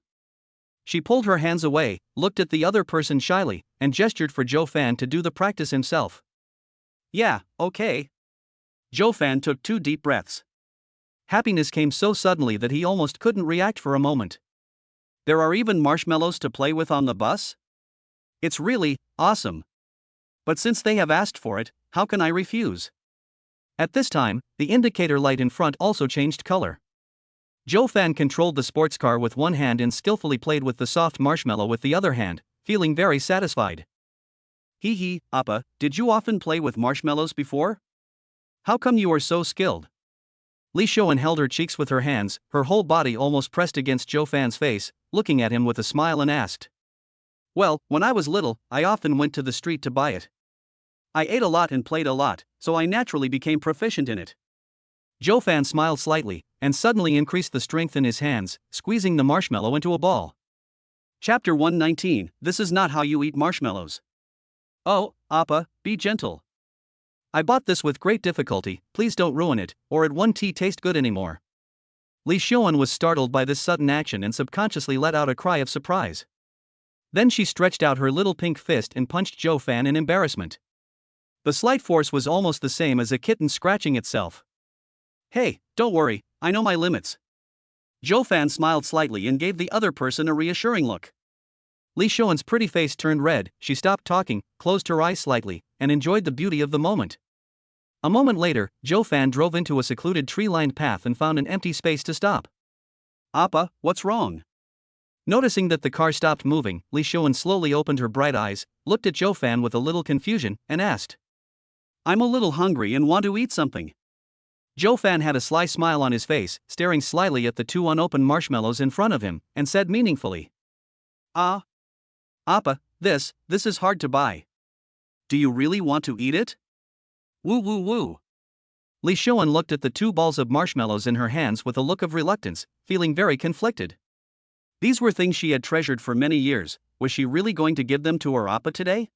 She pulled her hands away, looked at the other person shyly, and gestured for Zhou Fan to do the practice himself. Yeah, okay. Zhou Fan took 2 deep breaths. Happiness came so suddenly that he almost couldn't react for a moment. There are even marshmallows to play with on the bus? It's really awesome. But since they have asked for it, how can I refuse? At this time, the indicator light in front also changed color. Zhou Fan controlled the sports car with one hand and skillfully played with the soft marshmallow with the other hand, feeling very satisfied. Hee, Appa, did you often play with marshmallows before? How come you are so skilled? Li Xiaoan held her cheeks with her hands, her whole body almost pressed against Zhou Fan's face, looking at him with a smile and asked. Well, when I was little, I often went to the street to buy it. I ate a lot and played a lot, so I naturally became proficient in it. Zhou Fan smiled slightly, and suddenly increased the strength in his hands, squeezing the marshmallow into a ball. Chapter 119, This is not how you eat marshmallows. Oh, Appa, be gentle. I bought this with great difficulty, please don't ruin it, or it won't taste good anymore. Li Xiaoan was startled by this sudden action and subconsciously let out a cry of surprise. Then she stretched out her little pink fist and punched Zhou Fan in embarrassment. The slight force was almost the same as a kitten scratching itself. Hey, don't worry, I know my limits. Zhou Fan smiled slightly and gave the other person a reassuring look. Li Xuan's pretty face turned red. She stopped talking, closed her eyes slightly, and enjoyed the beauty of the moment. A moment later, Zhou Fan drove into a secluded tree-lined path and found an empty space to stop. Appa, what's wrong? Noticing that the car stopped moving, Li Xuan slowly opened her bright eyes, looked at Zhou Fan with a little confusion, and asked, I'm a little hungry and want to eat something. Zhou Fan had a sly smile on his face, staring slyly at the two unopened marshmallows in front of him, and said meaningfully, Appa, this is hard to buy. Do you really want to eat it? Woo woo woo. Li Xuan looked at the two balls of marshmallows in her hands with a look of reluctance, feeling very conflicted. These were things she had treasured for many years. Was she really going to give them to her Appa today?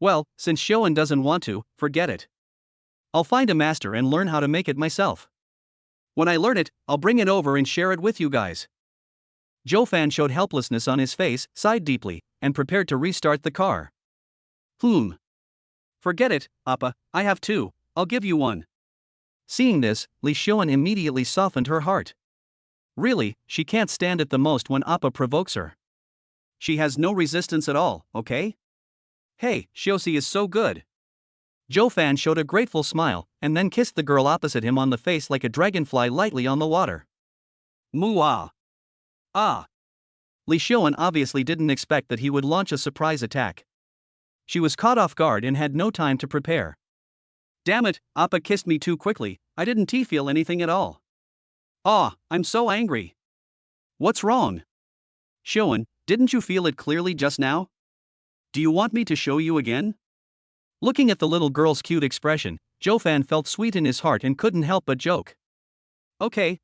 Well, since Xuan doesn't want to, forget it. I'll find a master and learn how to make it myself. When I learn it, I'll bring it over and share it with you guys. Zhou Fan showed helplessness on his face, sighed deeply, and prepared to restart the car. Forget it, Appa, I have two, I'll give you one. Seeing this, Li Xuan immediately softened her heart. Really, she can't stand it the most when Appa provokes her. She has no resistance at all, okay? Hey, Xiaoxi is so good. Zhou Fan showed a grateful smile, and then kissed the girl opposite him on the face like a dragonfly lightly on the water. Moo-ah. Ah. Li Xuan obviously didn't expect that he would launch a surprise attack. She was caught off guard and had no time to prepare. Damn it, Appa kissed me too quickly, I didn't feel anything at all. I'm so angry. What's wrong? Xuan, didn't you feel it clearly just now? Do you want me to show you again? Looking at the little girl's cute expression, Zhou Fan felt sweet in his heart and couldn't help but joke. Okay.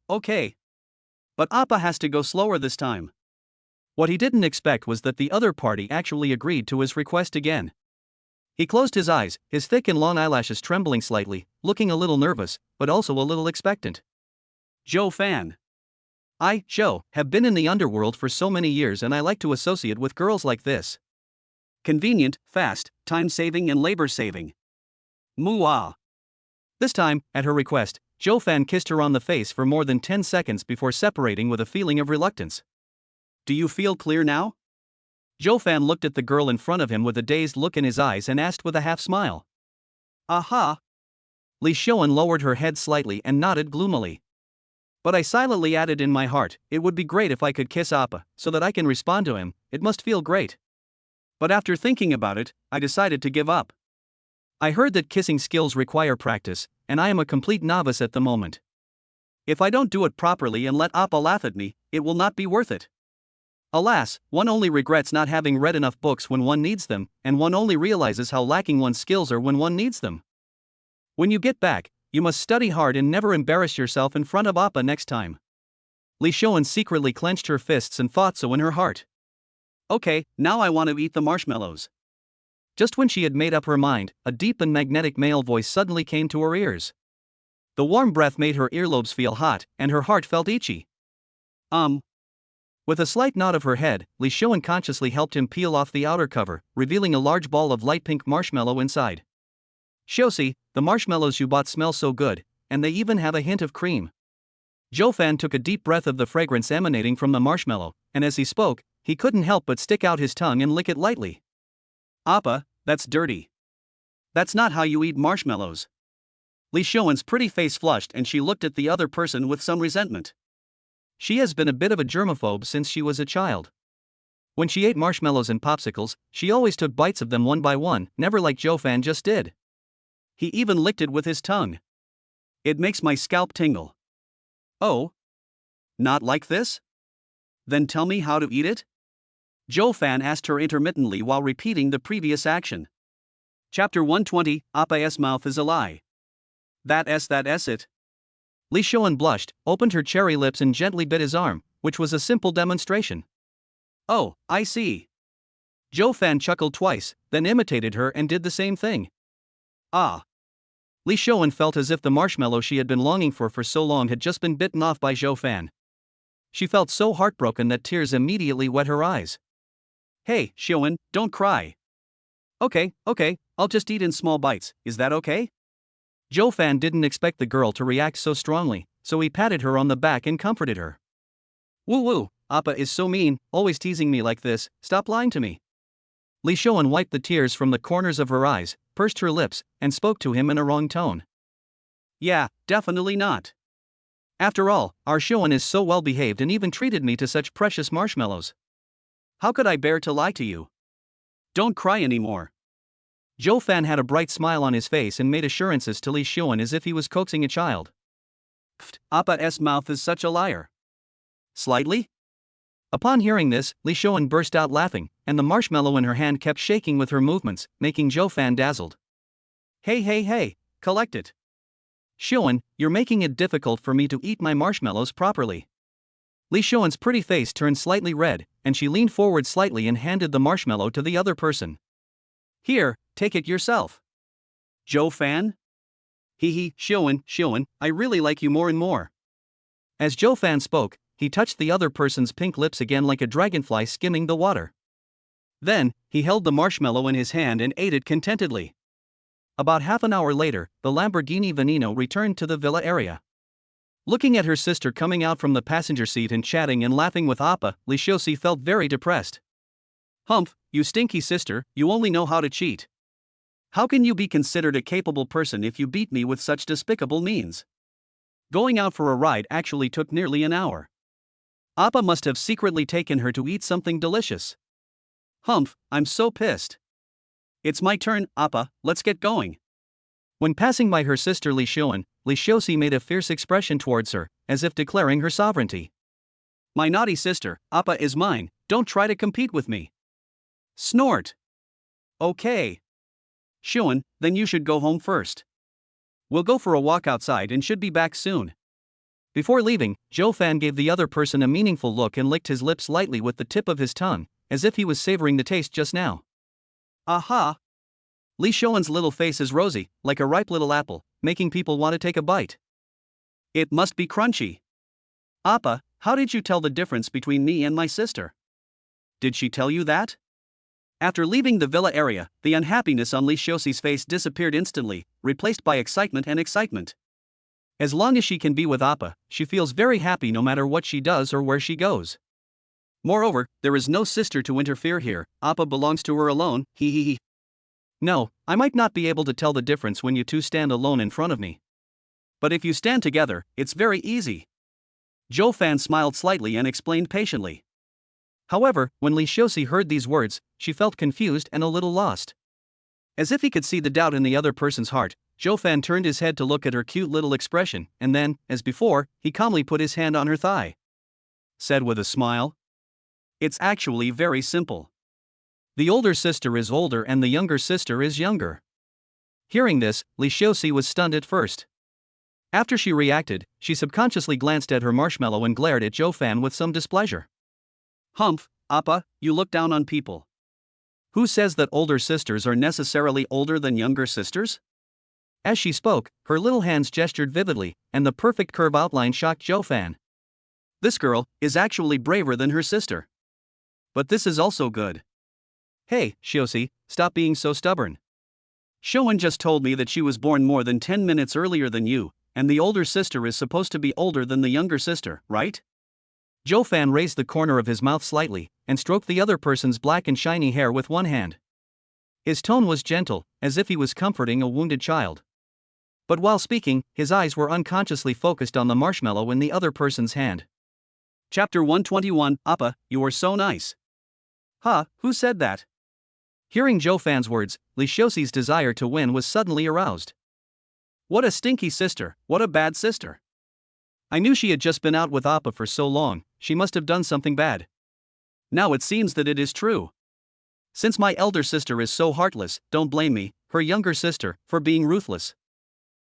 But Appa has to go slower this time. What he didn't expect was that the other party actually agreed to his request again. He closed his eyes, his thick and long eyelashes trembling slightly, looking a little nervous, but also a little expectant. Zhou Fan. I, Zhou, have been in the underworld for so many years and I like to associate with girls like this. Convenient, fast, time-saving and labor-saving. Moo-ah. This time, at her request, Zhou Fan kissed her on the face for more than 10 seconds before separating with a feeling of reluctance. Do you feel clear now? Zhou Fan looked at the girl in front of him with a dazed look in his eyes and asked with a half-smile. Aha! Li Xuan lowered her head slightly and nodded gloomily. But I silently added in my heart, it would be great if I could kiss Appa, so that I can respond to him, it must feel great. But after thinking about it, I decided to give up. I heard that kissing skills require practice, and I am a complete novice at the moment. If I don't do it properly and let Appa laugh at me, it will not be worth it. Alas, one only regrets not having read enough books when one needs them, and one only realizes how lacking one's skills are when one needs them. When you get back, you must study hard and never embarrass yourself in front of Appa next time. Li Xuan secretly clenched her fists and thought so in her heart. Okay, now I want to eat the marshmallows. Just when she had made up her mind, a deep and magnetic male voice suddenly came to her ears. The warm breath made her earlobes feel hot, and her heart felt itchy. With a slight nod of her head, Li Xuan consciously helped him peel off the outer cover, revealing a large ball of light pink marshmallow inside. Xiaoxi, the marshmallows you bought smell so good, and they even have a hint of cream. Zhou Fan took a deep breath of the fragrance emanating from the marshmallow, and as he spoke, he couldn't help but stick out his tongue and lick it lightly. Appa, that's dirty. That's not how you eat marshmallows. Li Xuan's pretty face flushed and she looked at the other person with some resentment. She has been a bit of a germaphobe since she was a child. When she ate marshmallows and popsicles, she always took bites of them one by one, never like Zhou Fan just did. He even licked it with his tongue. It makes my scalp tingle. Oh? Not like this? Then tell me how to eat it? Zhou Fan asked her intermittently while repeating the previous action. Chapter 120, Appa's mouth is a lie. That's it. Li Xuan blushed, opened her cherry lips and gently bit his arm, which was a simple demonstration. Oh, I see. Zhou Fan chuckled twice, then imitated her and did the same thing. Ah. Li Xuan felt as if the marshmallow she had been longing for so long had just been bitten off by Zhou Fan. She felt so heartbroken that tears immediately wet her eyes. Hey, Xiuan, don't cry. Okay, I'll just eat in small bites, is that okay? Zhou Fan didn't expect the girl to react so strongly, so he patted her on the back and comforted her. Woo woo, Appa is so mean, always teasing me like this, stop lying to me. Li Xiuan wiped the tears from the corners of her eyes, pursed her lips, and spoke to him in a wrong tone. Yeah, definitely not. After all, our Xiuan is so well behaved and even treated me to such precious marshmallows. How could I bear to lie to you? Don't cry anymore. Zhou Fan had a bright smile on his face and made assurances to Li Xiuan as if he was coaxing a child. Pfft, Appa's mouth is such a liar. Slightly? Upon hearing this, Li Xiuan burst out laughing, and the marshmallow in her hand kept shaking with her movements, making Zhou Fan dazzled. Hey, collect it. Xiuan, you're making it difficult for me to eat my marshmallows properly. Li Xiuan's pretty face turned slightly red, and she leaned forward slightly and handed the marshmallow to the other person. Here, take it yourself. Zhou Fan? Hee, Xiuan, I really like you more and more. As Zhou Fan spoke, he touched the other person's pink lips again like a dragonfly skimming the water. Then, he held the marshmallow in his hand and ate it contentedly. About half an hour later, the Lamborghini Veneno returned to the villa area. Looking at her sister coming out from the passenger seat and chatting and laughing with Appa, Li Xiusi felt very depressed. Humph, you stinky sister, you only know how to cheat. How can you be considered a capable person if you beat me with such despicable means? Going out for a ride actually took nearly an hour. Appa must have secretly taken her to eat something delicious. Humph, I'm so pissed. It's my turn, Appa, let's get going. When passing by her sister Li Xiuan, Li Xiusi made a fierce expression towards her, as if declaring her sovereignty. My naughty sister, Appa is mine, don't try to compete with me. Snort. Okay. Xiuan, then you should go home first. We'll go for a walk outside and should be back soon. Before leaving, Zhou Fan gave the other person a meaningful look and licked his lips lightly with the tip of his tongue, as if he was savoring the taste just now. Aha! Li Xiuan's little face is rosy, like a ripe little apple, making people want to take a bite. It must be crunchy. Appa, how did you tell the difference between me and my sister? Did she tell you that? After leaving the villa area, the unhappiness on Li Xiusi's face disappeared instantly, replaced by excitement and excitement. As long as she can be with Appa, she feels very happy no matter what she does or where she goes. Moreover, there is no sister to interfere here, Appa belongs to her alone, hee. No, I might not be able to tell the difference when you two stand alone in front of me. But if you stand together, it's very easy. Zhou Fan smiled slightly and explained patiently. However, when Li Xiusi heard these words, she felt confused and a little lost. As if he could see the doubt in the other person's heart, Zhou Fan turned his head to look at her cute little expression, and then, as before, he calmly put his hand on her thigh. Said with a smile, "It's actually very simple. The older sister is older and the younger sister is younger." Hearing this, Li Xiusi was stunned at first. After she reacted, she subconsciously glanced at her marshmallow and glared at Zhou Fan with some displeasure. Humph, Appa, you look down on people. Who says that older sisters are necessarily older than younger sisters? As she spoke, her little hands gestured vividly, and the perfect curve outline shocked Zhou Fan. This girl is actually braver than her sister. But this is also good. Hey, Xiusi, stop being so stubborn. Xiuan just told me that she was born more than 10 minutes earlier than you, and the older sister is supposed to be older than the younger sister, right? Zhou Fan raised the corner of his mouth slightly, and stroked the other person's black and shiny hair with one hand. His tone was gentle, as if he was comforting a wounded child. But while speaking, his eyes were unconsciously focused on the marshmallow in the other person's hand. Chapter 121, Appa, you are so nice. Huh, who said that? Hearing Zhou Fan's words, Li Xiusi's desire to win was suddenly aroused. What a stinky sister, what a bad sister. I knew she had just been out with Appa for so long, she must have done something bad. Now it seems that it is true. Since my elder sister is so heartless, don't blame me, her younger sister, for being ruthless.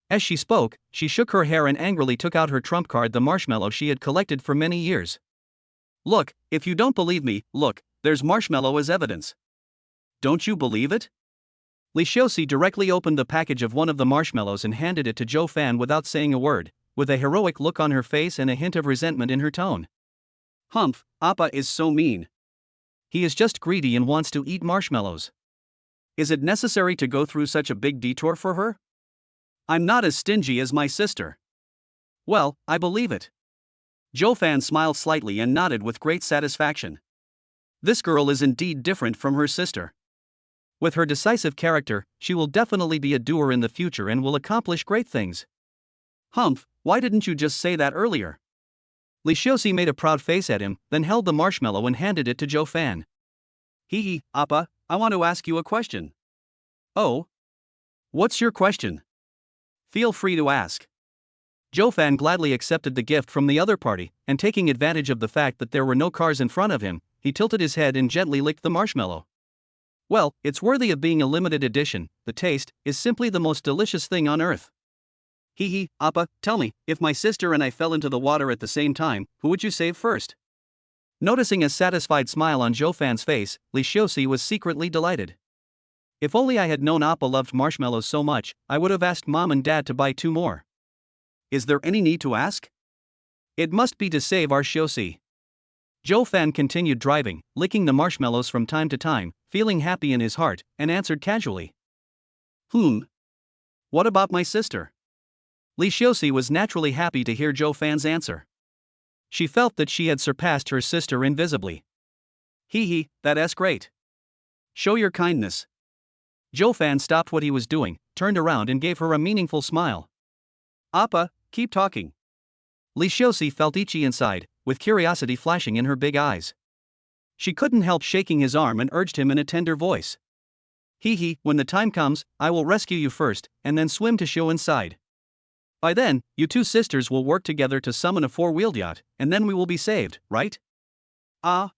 As she spoke, she shook her hair and angrily took out her trump card, the marshmallow she had collected for many years. Look, if you don't believe me, look, there's marshmallow as evidence. Don't you believe it? Li Xiusi directly opened the package of one of the marshmallows and handed it to Zhou Fan without saying a word, with a heroic look on her face and a hint of resentment in her tone. Humph, Appa is so mean. He is just greedy and wants to eat marshmallows. Is it necessary to go through such a big detour for her? I'm not as stingy as my sister. Well, I believe it. Joe-fan smiled slightly and nodded with great satisfaction. This girl is indeed different from her sister. With her decisive character, she will definitely be a doer in the future and will accomplish great things. Humph, why didn't you just say that earlier? Li Xiuxi made a proud face at him, then held the marshmallow and handed it to Joe-fan. Hee, Appa, I want to ask you a question. Oh? What's your question? Feel free to ask. Joe-fan gladly accepted the gift from the other party, and taking advantage of the fact that there were no cars in front of him, he tilted his head and gently licked the marshmallow. Well, it's worthy of being a limited edition. The taste is simply the most delicious thing on earth. Hee, Appa, tell me, if my sister and I fell into the water at the same time, who would you save first? Noticing a satisfied smile on Joe-fan's face, Li Xiuxi was secretly delighted. If only I had known Appa loved marshmallows so much, I would have asked Mom and Dad to buy 2 more. Is there any need to ask? It must be to save our Xiuxi. Joe-fan continued driving, licking the marshmallows from time to time, feeling happy in his heart, and answered casually. What about my sister? Li Xiuxi was naturally happy to hear Joe-fan's answer. She felt that she had surpassed her sister invisibly. Hee, that's great. Show your kindness. Joe-fan stopped what he was doing, turned around and gave her a meaningful smile. Appa, keep talking. Li Xiuxi felt itchy inside, with curiosity flashing in her big eyes. She couldn't help shaking his arm and urged him in a tender voice. Hee, when the time comes, I will rescue you first, and then swim to show inside. By then, you 2 sisters will work together to summon a 4-wheeled yacht, and then we will be saved, right? Ah.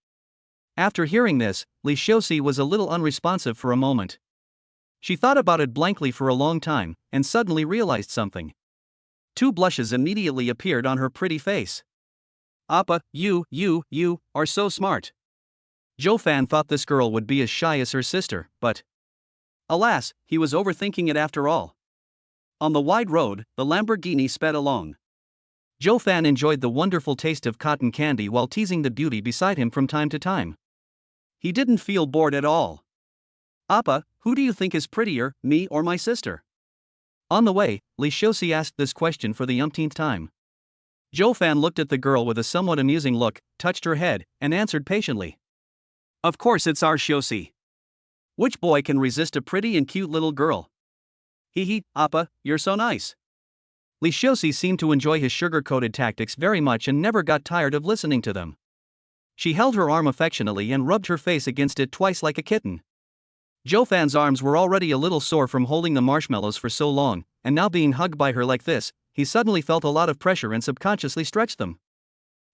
After hearing this, Li Xiuxi was a little unresponsive for a moment. She thought about it blankly for a long time, and suddenly realized something. 2 blushes immediately appeared on her pretty face. Appa, you are so smart. Joe-fan thought this girl would be as shy as her sister, but alas, he was overthinking it after all. On the wide road, the Lamborghini sped along. Joe-fan enjoyed the wonderful taste of cotton candy while teasing the beauty beside him from time to time. He didn't feel bored at all. Appa, who do you think is prettier, me or my sister? On the way, Li Xiuxi asked this question for the umpteenth time. Joe-fan looked at the girl with a somewhat amusing look, touched her head, and answered patiently. Of course it's our Xiuxi. Which boy can resist a pretty and cute little girl? Hee, Appa, you're so nice. Li Xiuxi seemed to enjoy his sugar-coated tactics very much and never got tired of listening to them. She held her arm affectionately and rubbed her face against it twice like a kitten. Joe-fan's arms were already a little sore from holding the marshmallows for so long, and now being hugged by her like this, he suddenly felt a lot of pressure and subconsciously stretched them.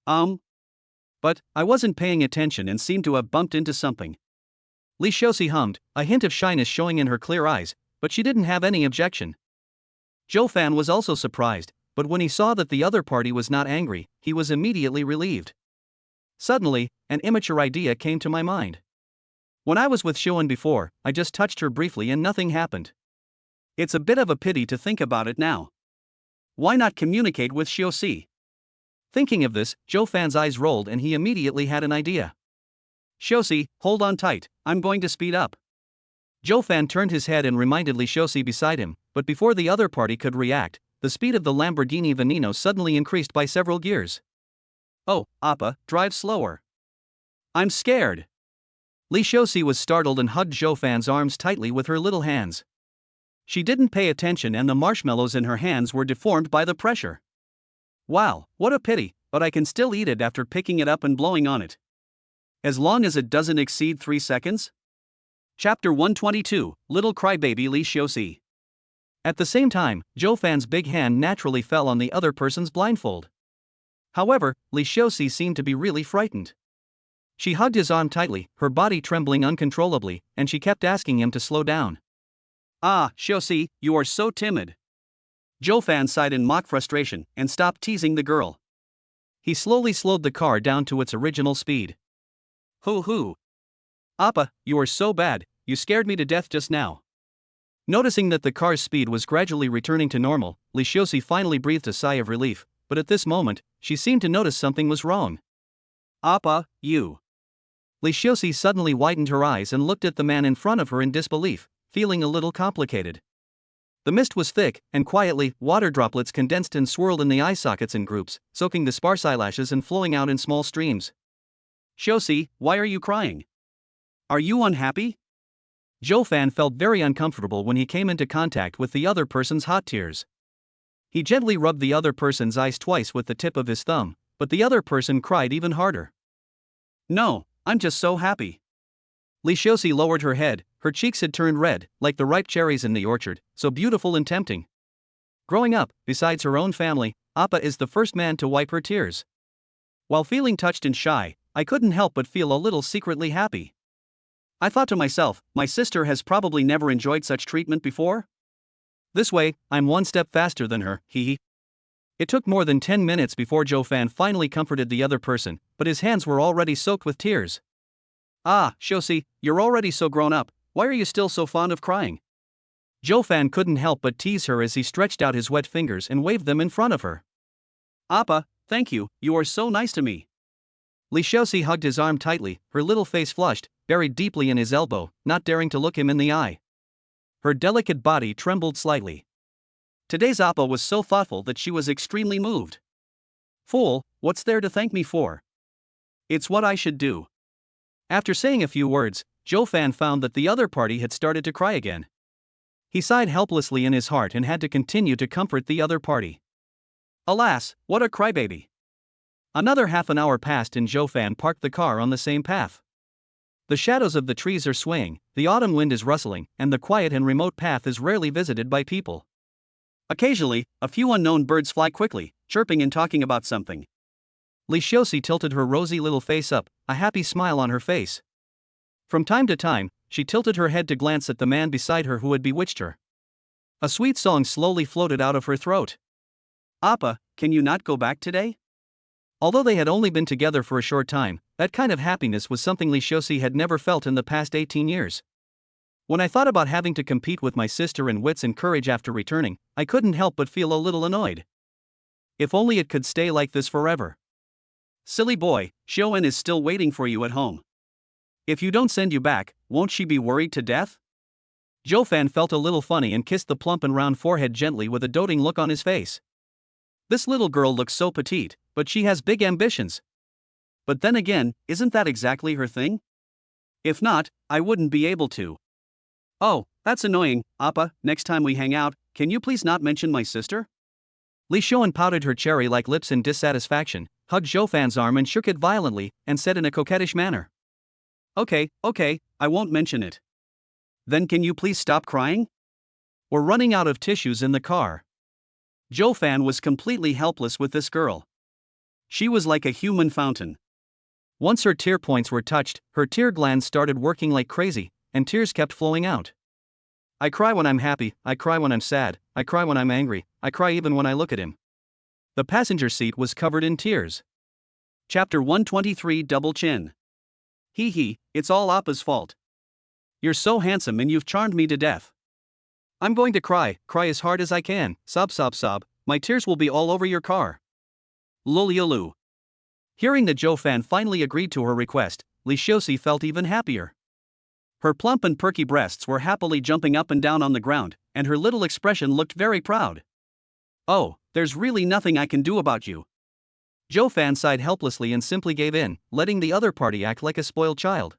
But I wasn't paying attention and seemed to have bumped into something. Li Xiuxi hummed, a hint of shyness showing in her clear eyes, but she didn't have any objection. Joe-fan was also surprised, but when he saw that the other party was not angry, he was immediately relieved. Suddenly, an immature idea came to my mind. When I was with Xiuan before, I just touched her briefly and nothing happened. It's a bit of a pity to think about it now. Why not communicate with Xiuxi? Thinking of this, Joe-fan's eyes rolled and he immediately had an idea. Xiuxi, hold on tight, I'm going to speed up. Joe-fan turned his head and reminded Li Xiuxi beside him, but before the other party could react, the speed of the Lamborghini Veneno suddenly increased by several gears. Oh, Appa, drive slower. I'm scared. Li Xiuxi was startled and hugged Joe-fan's arms tightly with her little hands. She didn't pay attention and the marshmallows in her hands were deformed by the pressure. Wow, what a pity, but I can still eat it after picking it up and blowing on it. As long as it doesn't exceed 3 seconds? Chapter 122, Little Crybaby Li Xiuxi. At the same time, Joe-fan's big hand naturally fell on the other person's blindfold. However, Li Xiuxi seemed to be really frightened. She hugged his arm tightly, her body trembling uncontrollably, and she kept asking him to slow down. Ah, Xiuxi, you are so timid. Joe-fan sighed in mock frustration and stopped teasing the girl. He slowly slowed the car down to its original speed. Hoo. Appa, you are so bad, you scared me to death just now. Noticing that the car's speed was gradually returning to normal, Li Xiuxi finally breathed a sigh of relief, but at this moment, she seemed to notice something was wrong. Appa, you. Li Xiuxi suddenly widened her eyes and looked at the man in front of her in disbelief, feeling a little complicated. The mist was thick, and quietly, water droplets condensed and swirled in the eye sockets in groups, soaking the sparse eyelashes and flowing out in small streams. Xiuxi, why are you crying? Are you unhappy? Zhou Fan felt very uncomfortable when he came into contact with the other person's hot tears. He gently rubbed the other person's eyes twice with the tip of his thumb, but the other person cried even harder. No, I'm just so happy. Li Xiuxi lowered her head, her cheeks had turned red, like the ripe cherries in the orchard, so beautiful and tempting. Growing up, besides her own family, Appa is the first man to wipe her tears. While feeling touched and shy, I couldn't help but feel a little secretly happy. I thought to myself, my sister has probably never enjoyed such treatment before? This way, I'm one step faster than her, hee. It took more than 10 minutes before Zhou Fan finally comforted the other person, but his hands were already soaked with tears. Ah, Xiuxi, you're already so grown up, why are you still so fond of crying? Zhou Fan couldn't help but tease her as he stretched out his wet fingers and waved them in front of her. Appa, thank you, you are so nice to me. Li Xiuxi hugged his arm tightly, her little face flushed, buried deeply in his elbow, not daring to look him in the eye. Her delicate body trembled slightly. Today's Appa was so thoughtful that she was extremely moved. Fool, what's there to thank me for? It's what I should do. After saying a few words, Zhou Fan found that the other party had started to cry again. He sighed helplessly in his heart and had to continue to comfort the other party. Alas, what a crybaby. Another half an hour passed and Zhou Fan parked the car on the same path. The shadows of the trees are swaying, the autumn wind is rustling, and the quiet and remote path is rarely visited by people. Occasionally, a few unknown birds fly quickly, chirping and talking about something. Li Xiuxi tilted her rosy little face up, a happy smile on her face. From time to time, she tilted her head to glance at the man beside her who had bewitched her. A sweet song slowly floated out of her throat. Appa, can you not go back today? Although they had only been together for a short time, that kind of happiness was something Li Xiuxi had never felt in the past 18 years. When I thought about having to compete with my sister in wits and courage after returning, I couldn't help but feel a little annoyed. If only it could stay like this forever. Silly boy, Xiuan is still waiting for you at home. If you don't send you back, won't she be worried to death? Zhou Fan felt a little funny and kissed the plump and round forehead gently with a doting look on his face. This little girl looks so petite, but she has big ambitions. But then again, isn't that exactly her thing? If not, I wouldn't be able to. Oh, that's annoying, Appa, next time we hang out, can you please not mention my sister? Li Xiuan pouted her cherry-like lips in dissatisfaction, hugged Zhou Fan's arm and shook it violently, and said in a coquettish manner. Okay, I won't mention it. Then can you please stop crying? We're running out of tissues in the car. Zhou Fan was completely helpless with this girl. She was like a human fountain. Once her tear points were touched, her tear glands started working like crazy, and tears kept flowing out. I cry when I'm happy, I cry when I'm sad, I cry when I'm angry, I cry even when I look at him. The passenger seat was covered in tears. Chapter 123 Double Chin. Hee, it's all Appa's fault. You're so handsome and you've charmed me to death. I'm going to cry as hard as I can, sob, my tears will be all over your car. Lulu. Hearing that Zhou Fan finally agreed to her request, Li Xiuxi felt even happier. Her plump and perky breasts were happily jumping up and down on the ground, and her little expression looked very proud. Oh, there's really nothing I can do about you. Zhou Fan sighed helplessly and simply gave in, letting the other party act like a spoiled child.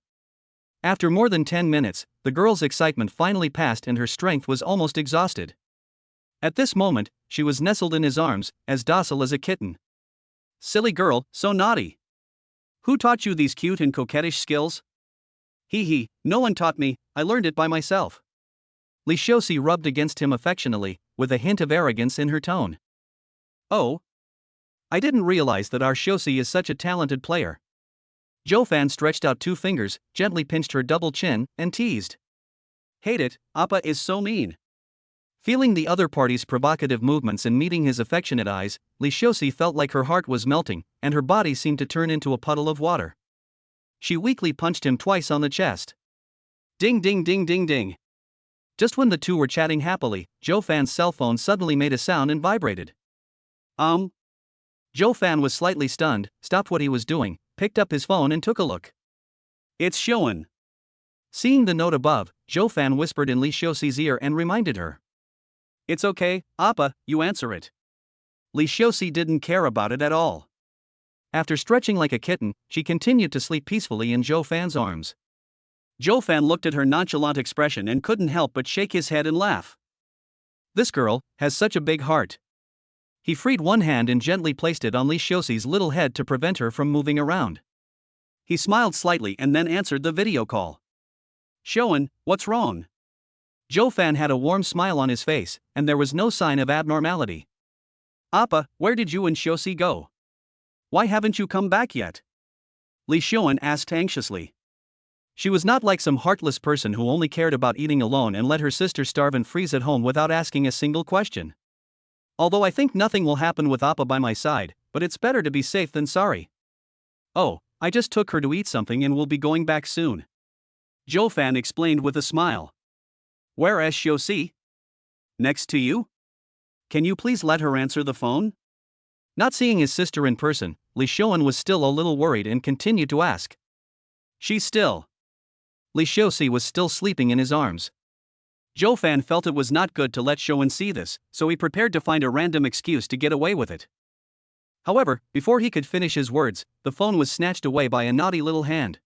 After more than 10 minutes, the girl's excitement finally passed and her strength was almost exhausted. At this moment, she was nestled in his arms, as docile as a kitten. Silly girl, so naughty. Who taught you these cute and coquettish skills? Hee, no one taught me, I learned it by myself. Li Xiuxi rubbed against him affectionately, with a hint of arrogance in her tone. Oh? I didn't realize that our Xiuxi is such a talented player. Zhou Fan stretched out 2 fingers, gently pinched her double chin, and teased. Hate it, Appa is so mean. Feeling the other party's provocative movements and meeting his affectionate eyes, Li Xiuxi felt like her heart was melting, and her body seemed to turn into a puddle of water. She weakly punched him twice on the chest. Ding ding ding ding ding. Just when the two were chatting happily, Zhou Fan's cell phone suddenly made a sound and vibrated. Zhou Fan was slightly stunned, stopped what he was doing, picked up his phone and took a look. It's Shoan. Seeing the note above, Fan whispered in Li Xiuxi's ear and reminded her. It's okay, Appa, you answer it. Li Xiuxi didn't care about it at all. After stretching like a kitten, she continued to sleep peacefully in Fan's arms. Fan looked at her nonchalant expression and couldn't help but shake his head and laugh. This girl has such a big heart. He freed one hand and gently placed it on Li Xiuxi's little head to prevent her from moving around. He smiled slightly and then answered the video call. Shoan, what's wrong? Fan had a warm smile on his face, and there was no sign of abnormality. Appa, where did you and Xiuxi go? Why haven't you come back yet? Li Shoan asked anxiously. She was not like some heartless person who only cared about eating alone and let her sister starve and freeze at home without asking a single question. Although I think nothing will happen with Appa by my side, but it's better to be safe than sorry. Oh, I just took her to eat something and will be going back soon. Fan explained with a smile. Where is Xiuxi? Next to you? Can you please let her answer the phone? Not seeing his sister in person, Li Shoan was still a little worried and continued to ask. She's still. Li Xiuxi was still sleeping in his arms. Fan felt it was not good to let Shoan see this, so he prepared to find a random excuse to get away with it. However, before he could finish his words, the phone was snatched away by a naughty little hand.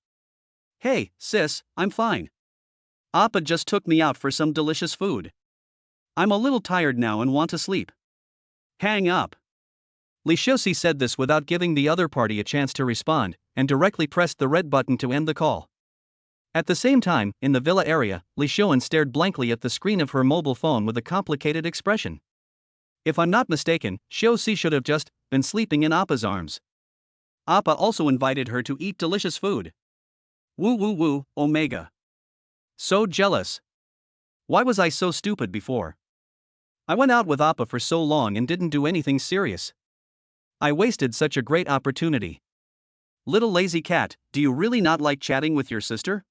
Hey, sis, I'm fine. Appa just took me out for some delicious food. I'm a little tired now and want to sleep. Hang up. Li Xiuxi said this without giving the other party a chance to respond, and directly pressed the red button to end the call. At the same time, in the villa area, Li Shoan stared blankly at the screen of her mobile phone with a complicated expression. If I'm not mistaken, Xiuxi should have just been sleeping in Appa's arms. Appa also invited her to eat delicious food. Woo woo woo, Omega. So jealous. Why was I so stupid before? I went out with Appa for so long and didn't do anything serious. I wasted such a great opportunity. Little lazy cat, do you really not like chatting with your sister?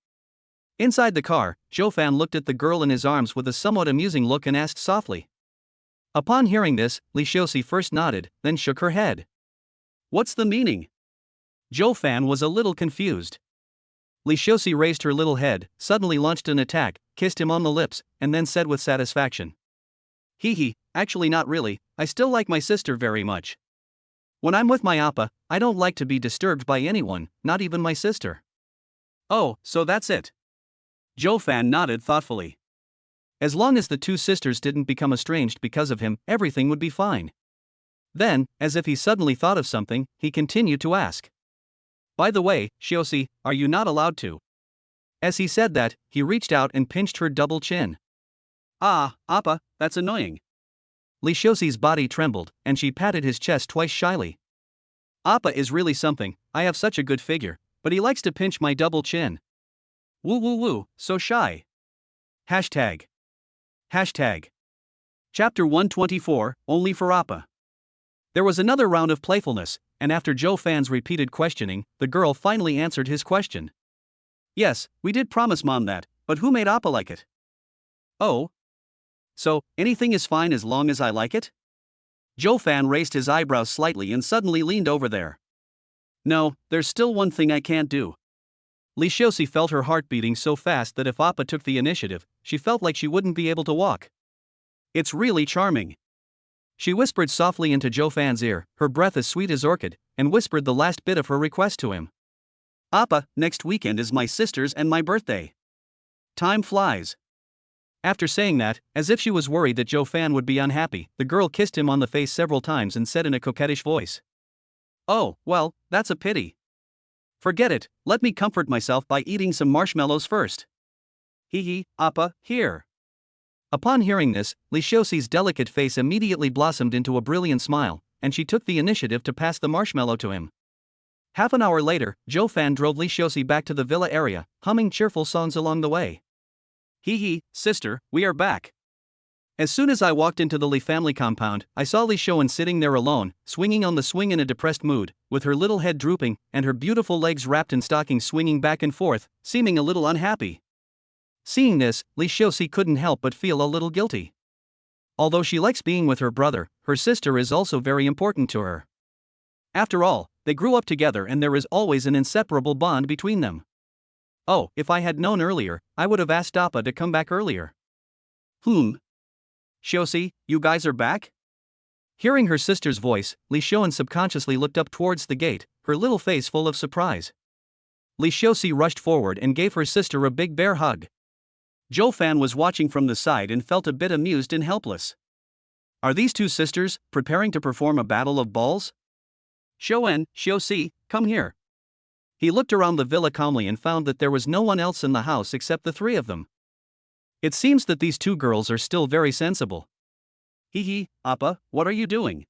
Inside the car, Fan looked at the girl in his arms with a somewhat amusing look and asked softly. Upon hearing this, Li Xiuxi first nodded, then shook her head. What's the meaning? Fan was a little confused. Li Xiuxi raised her little head, suddenly launched an attack, kissed him on the lips, and then said with satisfaction. Hee, actually not really, I still like my sister very much. When I'm with my Appa, I don't like to be disturbed by anyone, not even my sister. Oh, so that's it. Fan nodded thoughtfully. As long as the two sisters didn't become estranged because of him, everything would be fine. Then, as if he suddenly thought of something, he continued to ask. By the way, Xiuxi, are you not allowed to? As he said that, he reached out and pinched her double chin. Ah, Appa, that's annoying. Li Xiuxi's body trembled, and she patted his chest twice shyly. Appa is really something, I have such a good figure, but he likes to pinch my double chin. Woo woo woo, so shy. Hashtag. Chapter 124, Only for Appa. There was another round of playfulness, and after Fan's repeated questioning, the girl finally answered his question. Yes, we did promise Mom that, but who made Appa like it? Oh. So, anything is fine as long as I like it? Fan raised his eyebrows slightly and suddenly leaned over there. No, there's still one thing I can't do. Li Xiuxi felt her heart beating so fast that if Appa took the initiative, she felt like she wouldn't be able to walk. It's really charming. She whispered softly into Fan's ear, her breath as sweet as orchid, and whispered the last bit of her request to him. Appa, next weekend is my sister's and my birthday. Time flies. After saying that, as if she was worried that Fan would be unhappy, the girl kissed him on the face several times and said in a coquettish voice. Oh, well, that's a pity. Forget it, let me comfort myself by eating some marshmallows first. Hee, Appa, here. Upon hearing this, Li Xiuxi's delicate face immediately blossomed into a brilliant smile, and she took the initiative to pass the marshmallow to him. Half an hour later, Fan drove Li Xiuxi back to the villa area, humming cheerful songs along the way. Hee, sister, we are back. As soon as I walked into the Li family compound, I saw Li Shoan sitting there alone, swinging on the swing in a depressed mood, with her little head drooping, and her beautiful legs wrapped in stockings swinging back and forth, seeming a little unhappy. Seeing this, Li Xiuxi couldn't help but feel a little guilty. Although she likes being with her brother, her sister is also very important to her. After all, they grew up together and there is always an inseparable bond between them. Oh, if I had known earlier, I would have asked Appa to come back earlier. Xiaoxi, you guys are back? Hearing her sister's voice, Li Xiaoan subconsciously looked up towards the gate, her little face full of surprise. Li Xiaoxi rushed forward and gave her sister a big bear hug. Zhou Fan was watching from the side and felt a bit amused and helpless. Are these two sisters preparing to perform a battle of balls? Xiaoan, Xiaoxi, come here. He looked around the villa calmly and found that there was no one else in the house except the three of them. It seems that these two girls are still very sensible. Appa, what are you doing?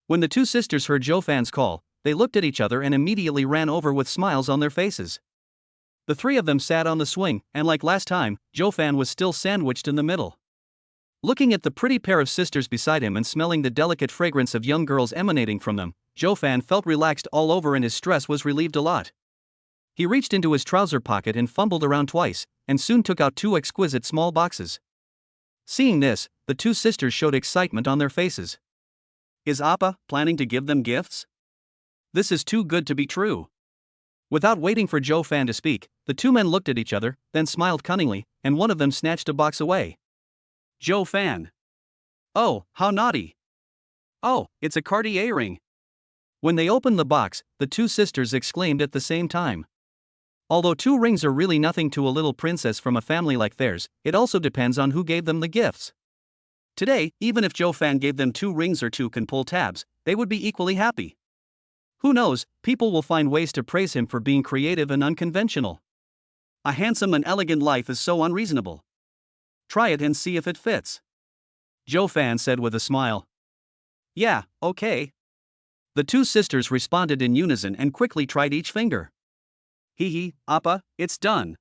When the two sisters heard Zhou Fan's call, they looked at each other and immediately ran over with smiles on their faces. The three of them sat on the swing, and like last time, Zhou Fan was still sandwiched in the middle. Looking at the pretty pair of sisters beside him and smelling the delicate fragrance of young girls emanating from them, Zhou Fan felt relaxed all over and his stress was relieved a lot. He reached into his trouser pocket and fumbled around twice, and soon took out two exquisite small boxes. Seeing this, the two sisters showed excitement on their faces. Is Appa planning to give them gifts? This is too good to be true. Without waiting for Zhou Fan to speak, the two men looked at each other, then smiled cunningly, and one of them snatched a box away. Zhou Fan. Oh, how naughty. Oh, it's a Cartier ring. When they opened the box, the two sisters exclaimed at the same time. Although two rings are really nothing to a little princess from a family like theirs, it also depends on who gave them the gifts. Today, even if Zhou Fan gave them 2 rings or 2 can pull tabs, they would be equally happy. Who knows, people will find ways to praise him for being creative and unconventional. A handsome and elegant life is so unreasonable. Try it and see if it fits. Zhou Fan said with a smile. Yeah, okay. The two sisters responded in unison and quickly tried each finger. Appa, it's done.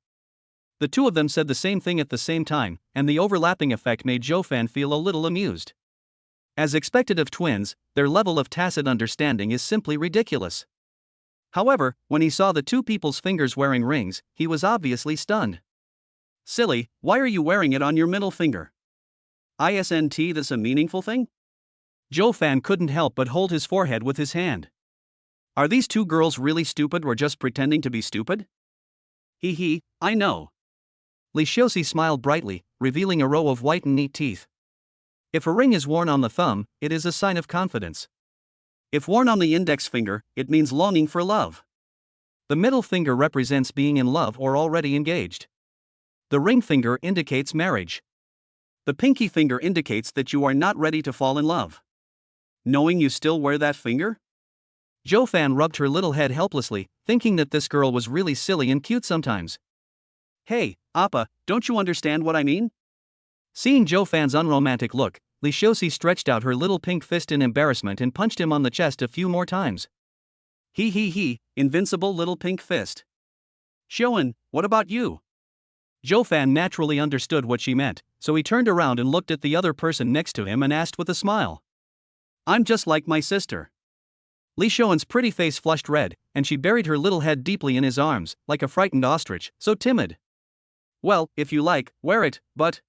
The two of them said the same thing at the same time, and the overlapping effect made Zhou Fan feel a little amused. As expected of twins, their level of tacit understanding is simply ridiculous. However, when he saw the two people's fingers wearing rings, he was obviously stunned. Silly, why are you wearing it on your middle finger? Isn't this a meaningful thing? Zhou Fan couldn't help but hold his forehead with his hand. Are these two girls really stupid or just pretending to be stupid? I know. Li Xiaoxi smiled brightly, revealing a row of white and neat teeth. If a ring is worn on the thumb, it is a sign of confidence. If worn on the index finger, it means longing for love. The middle finger represents being in love or already engaged. The ring finger indicates marriage. The pinky finger indicates that you are not ready to fall in love. Knowing you still wear that finger? Zhou Fan rubbed her little head helplessly, thinking that this girl was really silly and cute sometimes. Hey, Appa, don't you understand what I mean? Seeing Zhou Fan's unromantic look, Li Xiaoxi stretched out her little pink fist in embarrassment and punched him on the chest a few more times. Invincible little pink fist. Xiaoan, what about you? Zhou Fan naturally understood what she meant, so he turned around and looked at the other person next to him and asked with a smile. I'm just like my sister. Li Xiaoan's pretty face flushed red, and she buried her little head deeply in his arms, like a frightened ostrich, so timid. Well, if you like, wear it, but...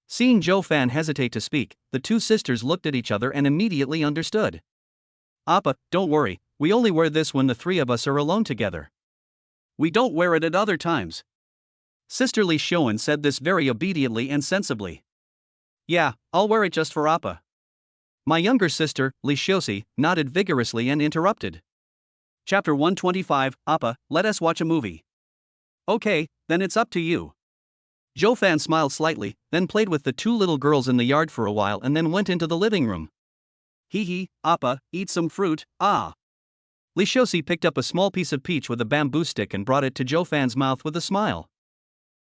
Seeing Zhou Fan hesitate to speak, the two sisters looked at each other and immediately understood. Appa, don't worry, we only wear this when the three of us are alone together. We don't wear it at other times. Sister Li Xiaoan said this very obediently and sensibly. Yeah, I'll wear it just for Appa. My younger sister, Li Xiaoxi, nodded vigorously and interrupted. Chapter 125, Appa, let us watch a movie. Okay, then it's up to you. Zhou Fan smiled slightly, then played with the two little girls in the yard for a while and then went into the living room. Appa, eat some fruit, ah. Li Xiaoxi picked up a small piece of peach with a bamboo stick and brought it to Zhou Fan's mouth with a smile.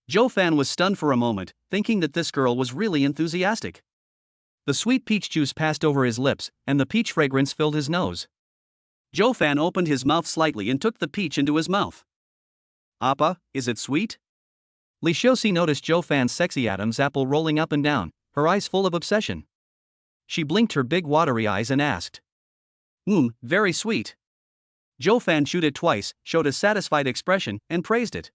Zhou Fan was stunned for a moment, thinking that this girl was really enthusiastic. The sweet peach juice passed over his lips, and the peach fragrance filled his nose. Zhou Fan opened his mouth slightly and took the peach into his mouth. Appa, is it sweet? Li Xiaoxi noticed Zhou Fan's sexy Adam's apple rolling up and down, her eyes full of obsession. She blinked her big watery eyes and asked. Very sweet. Zhou Fan chewed it twice, showed a satisfied expression, and praised it.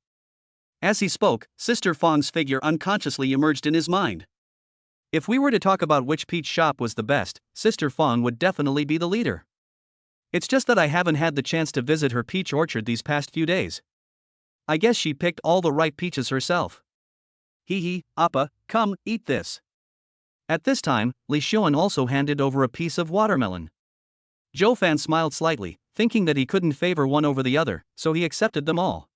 As he spoke, Sister Fang's figure unconsciously emerged in his mind. If we were to talk about which peach shop was the best, Sister Fang would definitely be the leader. It's just that I haven't had the chance to visit her peach orchard these past few days. I guess she picked all the ripe peaches herself. Hee hee, Appa, come, eat this. At this time, Li Xuan also handed over a piece of watermelon. Zhou Fan smiled slightly, thinking that he couldn't favor one over the other, so he accepted them all.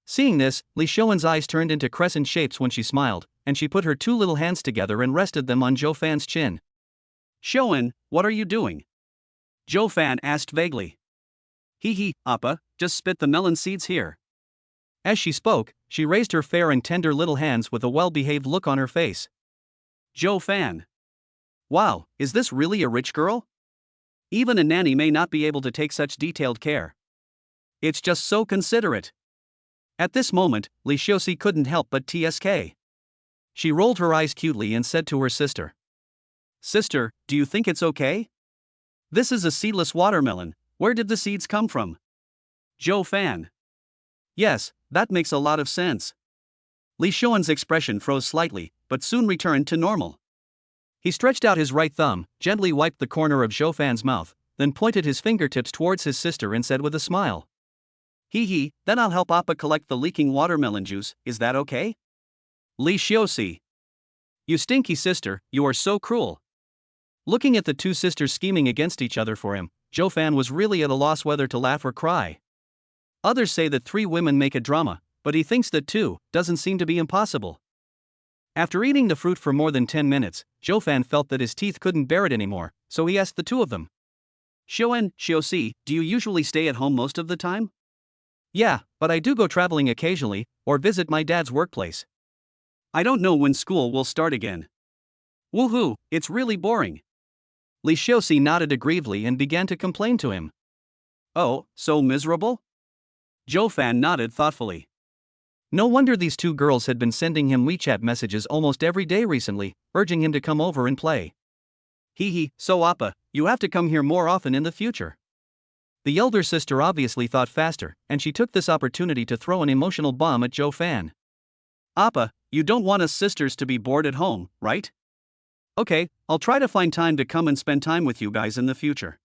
Seeing this, Li Xuan's eyes turned into crescent shapes when she smiled, and she put her two little hands together and rested them on Zhou Fan's chin. Xuan, what are you doing? Zhou Fan asked vaguely. Hee hee, Appa, just spit the melon seeds here. As she spoke, she raised her fair and tender little hands with a well-behaved look on her face. Zhou Fan. Wow, is this really a rich girl? Even a nanny may not be able to take such detailed care. It's just so considerate. At this moment, Li Xiuxi couldn't help but tsk. She rolled her eyes cutely and said to her sister. Sister, do you think it's okay? This is a seedless watermelon, where did the seeds come from? Zhou Fan. Yes, that makes a lot of sense. Li Xuan's expression froze slightly, but soon returned to normal. He stretched out his right thumb, gently wiped the corner of Zhou Fan's mouth, then pointed his fingertips towards his sister and said with a smile. Hee hee, then I'll help Appa collect the leaking watermelon juice, is that okay? Li Xiuxi. You stinky sister, you are so cruel. Looking at the two sisters scheming against each other for him, Zhou Fan was really at a loss whether to laugh or cry. Others say that 3 women make a drama, but he thinks that 2 doesn't seem to be impossible. After eating the fruit for more than 10 minutes, Zhou Fan felt that his teeth couldn't bear it anymore, so he asked the two of them. Xuan, Xiuxi, do you usually stay at home most of the time? Yeah, but I do go traveling occasionally, or visit my dad's workplace. I don't know when school will start again. Woohoo, it's really boring. Li Xiuxi nodded aggrievedly and began to complain to him. Oh, so miserable? Zhou Fan nodded thoughtfully. No wonder these two girls had been sending him WeChat messages almost every day recently, urging him to come over and play. Hee hee, so Appa, you have to come here more often in the future. The elder sister obviously thought faster, and she took this opportunity to throw an emotional bomb at Zhou Fan. Appa, you don't want us sisters to be bored at home, right? Okay, I'll try to find time to come and spend time with you guys in the future.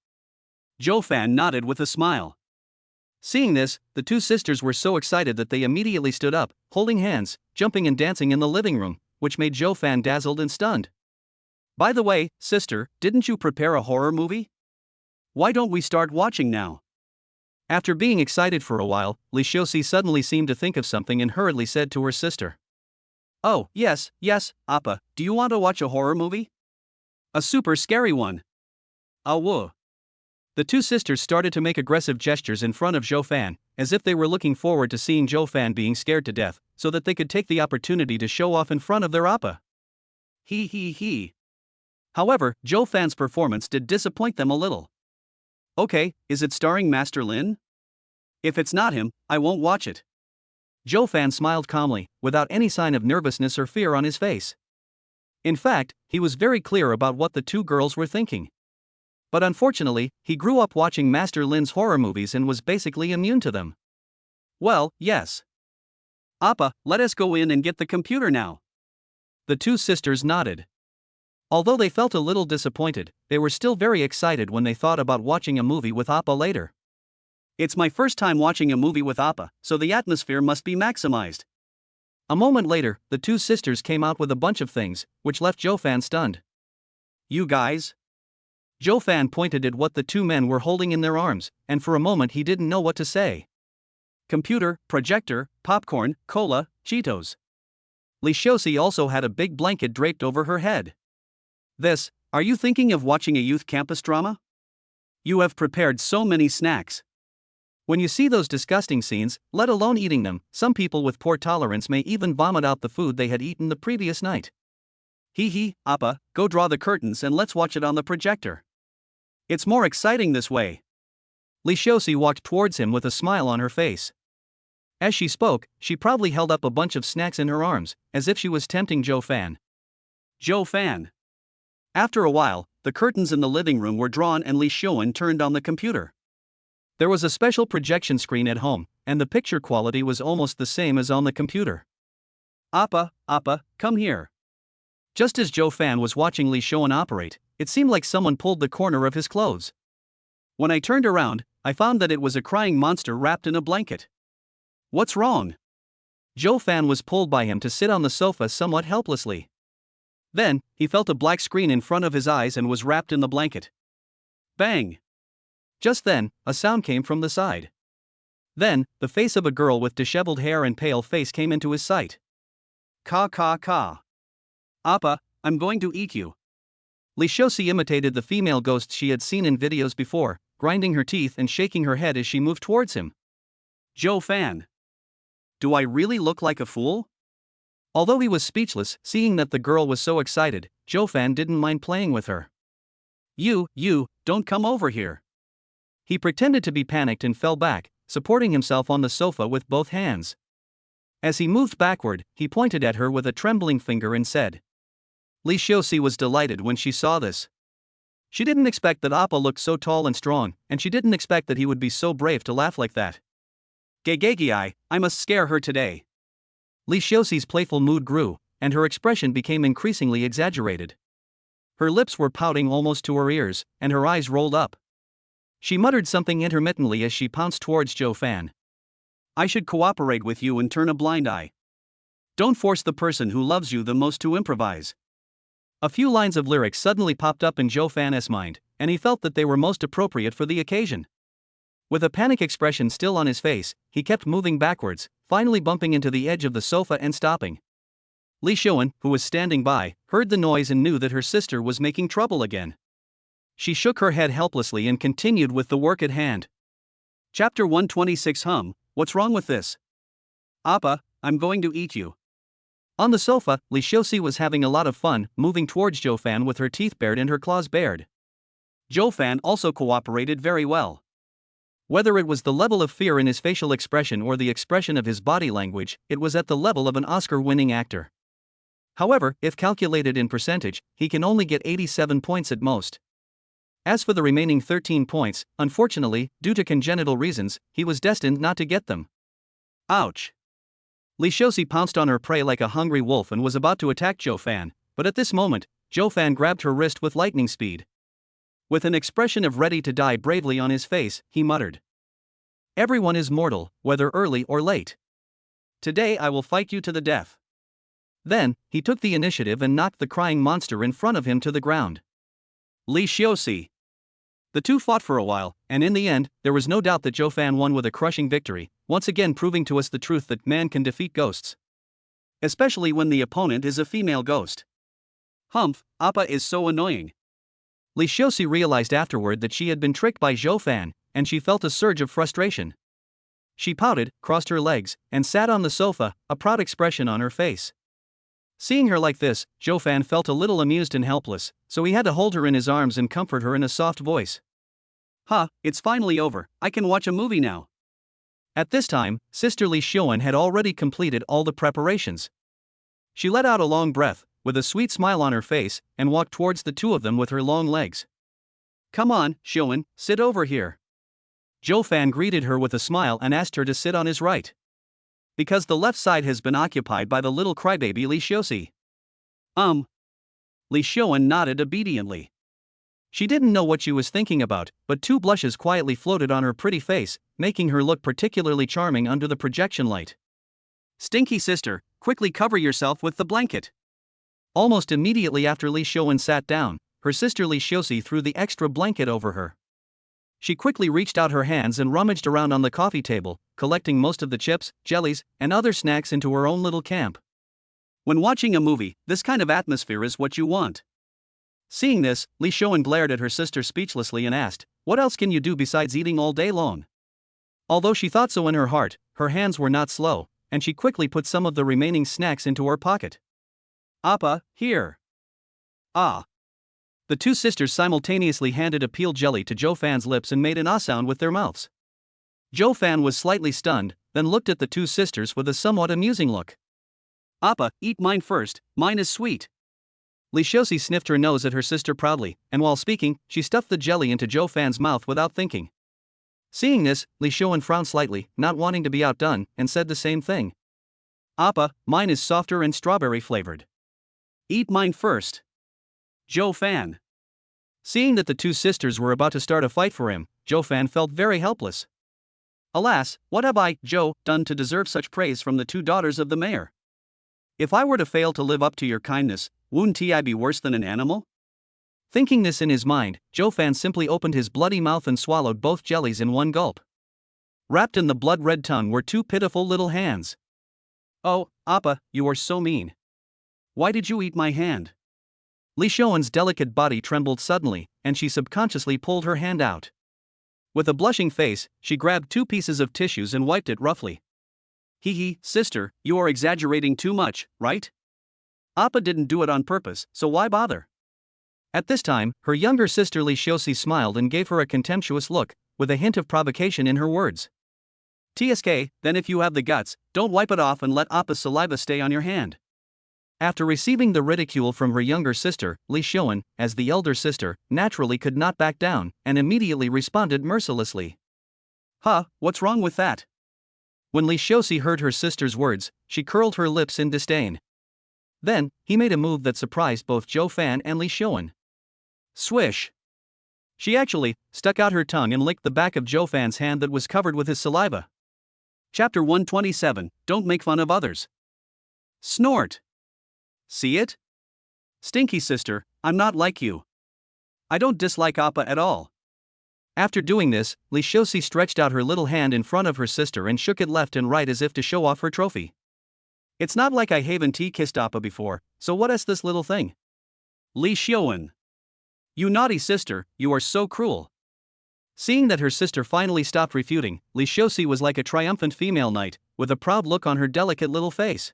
Zhou Fan nodded with a smile. Seeing this, the two sisters were so excited that they immediately stood up, holding hands, jumping and dancing in the living room, which made Zhou Fan dazzled and stunned. By the way, sister, didn't you prepare a horror movie? Why don't we start watching now? After being excited for a while, Li Xiuxi suddenly seemed to think of something and hurriedly said to her sister. Oh, yes, Appa, do you want to watch a horror movie? A super scary one. Ah whoa. The two sisters started to make aggressive gestures in front of Zhou Fan, as if they were looking forward to seeing Zhou Fan being scared to death, so that they could take the opportunity to show off in front of their Appa. Hee hee hee. However, Zhou Fan's performance did disappoint them a little. Okay, is it starring Master Lin? If it's not him, I won't watch it. Zhou Fan smiled calmly, without any sign of nervousness or fear on his face. In fact, he was very clear about what the two girls were thinking. But unfortunately, he grew up watching Master Lin's horror movies and was basically immune to them. Well, yes. Appa, let us go in and get the computer now. The two sisters nodded. Although they felt a little disappointed, they were still very excited when they thought about watching a movie with Appa later. It's my first time watching a movie with Appa, so the atmosphere must be maximized. A moment later, the two sisters came out with a bunch of things, which left Zhou Fan stunned. You guys? Zhou Fan pointed at what the two men were holding in their arms, and for a moment he didn't know what to say. Computer, projector, popcorn, cola, Cheetos. Li Xiuxi also had a big blanket draped over her head. Are you thinking of watching a youth campus drama? You have prepared so many snacks. When you see those disgusting scenes, let alone eating them, some people with poor tolerance may even vomit out the food they had eaten the previous night. Hee hee, Appa, go draw the curtains and let's watch it on the projector. It's more exciting this way. Li Xiuxi walked towards him with a smile on her face. As she spoke, she proudly held up a bunch of snacks in her arms, as if she was tempting Zhou Fan. Zhou Fan. After a while, the curtains in the living room were drawn and Li Xuan turned on the computer. There was a special projection screen at home, and the picture quality was almost the same as on the computer. Appa, come here. Just as Zhou Fan was watching Li Xuan operate, it seemed like someone pulled the corner of his clothes. When I turned around, I found that it was a crying monster wrapped in a blanket. What's wrong? Joe Fan was pulled by him to sit on the sofa somewhat helplessly. Then, he felt a black screen in front of his eyes and was wrapped in the blanket. Bang! Just then, a sound came from the side. Then, the face of a girl with disheveled hair and pale face came into his sight. Ka ka ka. Appa, I'm going to eat you. Lishosi imitated the female ghosts she had seen in videos before, grinding her teeth and shaking her head as she moved towards him. Joe Fan. Do I really look like a fool? Although he was speechless, seeing that the girl was so excited, Joe Fan didn't mind playing with her. You, don't come over here. He pretended to be panicked and fell back, supporting himself on the sofa with both hands. As he moved backward, he pointed at her with a trembling finger and said. Lishosi was delighted when she saw this. She didn't expect that Appa looked so tall and strong, and she didn't expect that he would be so brave to laugh like that. Gegegi, I must scare her today. Lishosi's playful mood grew, and her expression became increasingly exaggerated. Her lips were pouting almost to her ears, and her eyes rolled up. She muttered something intermittently as she pounced towards Joe Fan. I should cooperate with you and turn a blind eye. Don't force the person who loves you the most to improvise. A few lines of lyrics suddenly popped up in Joe Fan's mind, and he felt that they were most appropriate for the occasion. With a panic expression still on his face, he kept moving backwards, finally bumping into the edge of the sofa and stopping. Li Shoan, who was standing by, heard the noise and knew that her sister was making trouble again. She shook her head helplessly and continued with the work at hand. Chapter 126 What's wrong with this? Appa, I'm going to eat you. On the sofa, Lishosi was having a lot of fun, moving towards Joe Fan with her teeth bared and her claws bared. Joe Fan also cooperated very well. Whether it was the level of fear in his facial expression or the expression of his body language, it was at the level of an Oscar-winning actor. However, if calculated in percentage, he can only get 87 points at most. As for the remaining 13 points, unfortunately, due to congenital reasons, he was destined not to get them. Ouch! Lishosi pounced on her prey like a hungry wolf and was about to attack Joe Fan, but at this moment, Joe Fan grabbed her wrist with lightning speed. With an expression of ready to die bravely on his face, he muttered. Everyone is mortal, whether early or late. Today I will fight you to the death. Then, he took the initiative and knocked the crying monster in front of him to the ground. Lishosi. The two fought for a while, and in the end, there was no doubt that Joe Fan won with a crushing victory, once again proving to us the truth that man can defeat ghosts. Especially when the opponent is a female ghost. Humph, Appa is so annoying. Lishosi realized afterward that she had been tricked by Joe Fan, and she felt a surge of frustration. She pouted, crossed her legs, and sat on the sofa, a proud expression on her face. Seeing her like this, Joe Fan felt a little amused and helpless, so he had to hold her in his arms and comfort her in a soft voice. It's finally over, I can watch a movie now. At this time, Sister Li Shoan had already completed all the preparations. She let out a long breath, with a sweet smile on her face, and walked towards the two of them with her long legs. Come on, Shoan, sit over here. Joe Fan greeted her with a smile and asked her to sit on his right. Because the left side has been occupied by the little crybaby Lishosi. Li Shoan nodded obediently. She didn't know what she was thinking about, but two blushes quietly floated on her pretty face, making her look particularly charming under the projection light. Stinky sister, quickly cover yourself with the blanket. Almost immediately after Li Shoan sat down, her sister Lishosi threw the extra blanket over her. She quickly reached out her hands and rummaged around on the coffee table, collecting most of the chips, jellies, and other snacks into her own little camp. When watching a movie, this kind of atmosphere is what you want. Seeing this, Li Shoan glared at her sister speechlessly and asked, what else can you do besides eating all day long? Although she thought so in her heart, her hands were not slow, and she quickly put some of the remaining snacks into her pocket. Appa, here. Ah. The two sisters simultaneously handed a peeled jelly to Joe Fan's lips and made an ah sound with their mouths. Joe Fan was slightly stunned, then looked at the two sisters with a somewhat amusing look. Appa, eat mine first, mine is sweet. Lishosi sniffed her nose at her sister proudly, and while speaking, she stuffed the jelly into Joe Fan's mouth without thinking. Seeing this, Li Shoan frowned slightly, not wanting to be outdone, and said the same thing. Appa, mine is softer and strawberry flavored. Eat mine first. Joe Fan. Seeing that the two sisters were about to start a fight for him, Joe Fan felt very helpless. Alas, what have I, Joe, done to deserve such praise from the two daughters of the mayor? If I were to fail to live up to your kindness, wouldn't I be worse than an animal? Thinking this in his mind, Joe Fan simply opened his bloody mouth and swallowed both jellies in one gulp. Wrapped in the blood-red tongue were two pitiful little hands. Oh, Appa, you are so mean. Why did you eat my hand? Li Xiaowen's delicate body trembled suddenly, and she subconsciously pulled her hand out. With a blushing face, she grabbed two pieces of tissues and wiped it roughly. Hee, sister, you are exaggerating too much, right? Appa didn't do it on purpose, so why bother? At this time, her younger sister Li Xiaosi smiled and gave her a contemptuous look, with a hint of provocation in her words. TSK, then if you have the guts, don't wipe it off and let Appa's saliva stay on your hand. After receiving the ridicule from her younger sister, Li Xiaowen, as the elder sister, naturally could not back down, and immediately responded mercilessly. Huh, what's wrong with that? When Li Xiaosi heard her sister's words, she curled her lips in disdain. Then, he made a move that surprised both Joe Fan and Li Xiaowen. Swish! She actually stuck out her tongue and licked the back of Joe Fan's hand that was covered with his saliva. Chapter 127, Don't Make Fun of Others. Snort! See it? Stinky sister, I'm not like you. I don't dislike Appa at all. After doing this, Li Xiaosi stretched out her little hand in front of her sister and shook it left and right as if to show off her trophy. It's not like I haven't kissed Appa before, so what is this little thing? Li Xiaowen. You naughty sister, you are so cruel. Seeing that her sister finally stopped refuting, Li Xiaosi was like a triumphant female knight, with a proud look on her delicate little face.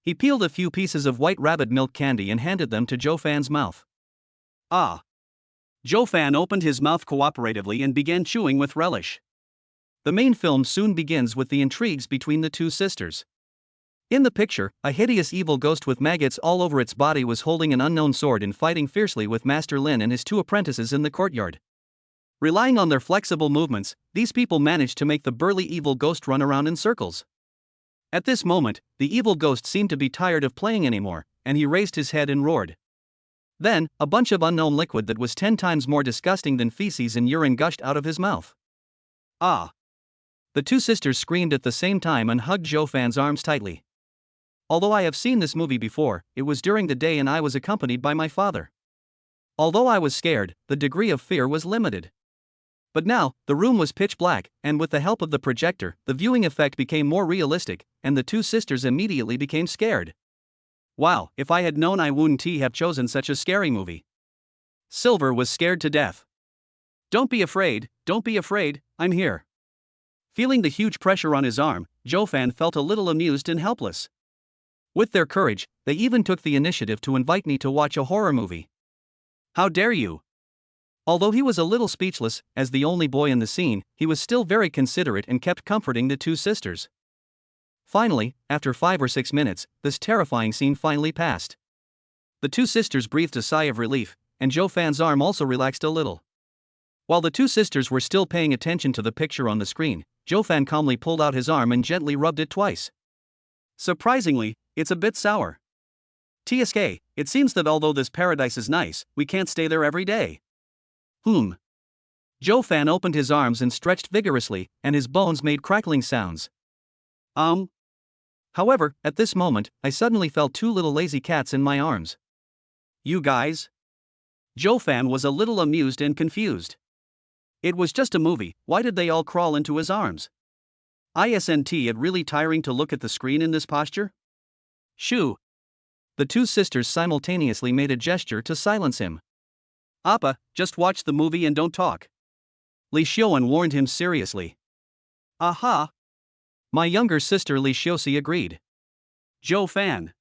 He peeled a few pieces of white rabbit milk candy and handed them to Joe Fan's mouth. Ah! Joe Fan opened his mouth cooperatively and began chewing with relish. The main film soon begins with the intrigues between the two sisters. In the picture, a hideous evil ghost with maggots all over its body was holding an unknown sword and fighting fiercely with Master Lin and his two apprentices in the courtyard. Relying on their flexible movements, these people managed to make the burly evil ghost run around in circles. At this moment, the evil ghost seemed to be tired of playing anymore, and he raised his head and roared. Then, a bunch of unknown liquid that was 10 times more disgusting than feces and urine gushed out of his mouth. Ah! The two sisters screamed at the same time and hugged Joe Fan's arms tightly. Although I have seen this movie before, it was during the day and I was accompanied by my father. Although I was scared, the degree of fear was limited. But now, the room was pitch black, and with the help of the projector, the viewing effect became more realistic, and the two sisters immediately became scared. Wow, if I had known I wouldn't have chosen such a scary movie. Silver was scared to death. Don't be afraid, I'm here. Feeling the huge pressure on his arm, Joe Fan felt a little amused and helpless. With their courage, they even took the initiative to invite me to watch a horror movie. How dare you! Although he was a little speechless, as the only boy in the scene, he was still very considerate and kept comforting the two sisters. Finally, after 5 or 6 minutes, this terrifying scene finally passed. The two sisters breathed a sigh of relief, and Joe Fan's arm also relaxed a little. While the two sisters were still paying attention to the picture on the screen, Joe Fan calmly pulled out his arm and gently rubbed it twice. Surprisingly, it's a bit sour. TSK, it seems that although this paradise is nice, we can't stay there every day. Joe Fan opened his arms and stretched vigorously, and his bones made crackling sounds. However, at this moment, I suddenly felt 2 little lazy cats in my arms. You guys? Joe Fan was a little amused and confused. It was just a movie, why did they all crawl into his arms? Isn't it really tiring to look at the screen in this posture? Shoo! The two sisters simultaneously made a gesture to silence him. Appa, just watch the movie and don't talk. Li Xiaowen warned him seriously. Aha! My younger sister Li Xiaosi agreed. Joe Fan.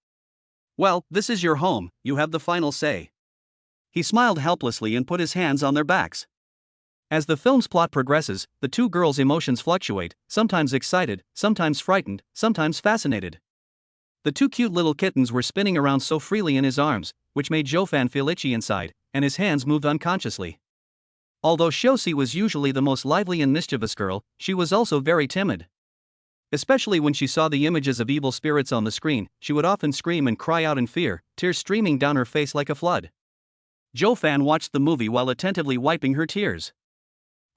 Well, this is your home, you have the final say. He smiled helplessly and put his hands on their backs. As the film's plot progresses, the two girls' emotions fluctuate, sometimes excited, sometimes frightened, sometimes fascinated. The two cute little kittens were spinning around so freely in his arms, which made Joe Fan feel itchy inside, and his hands moved unconsciously. Although Xiaosi was usually the most lively and mischievous girl, she was also very timid. Especially when she saw the images of evil spirits on the screen, she would often scream and cry out in fear, tears streaming down her face like a flood. Joe Fan watched the movie while attentively wiping her tears.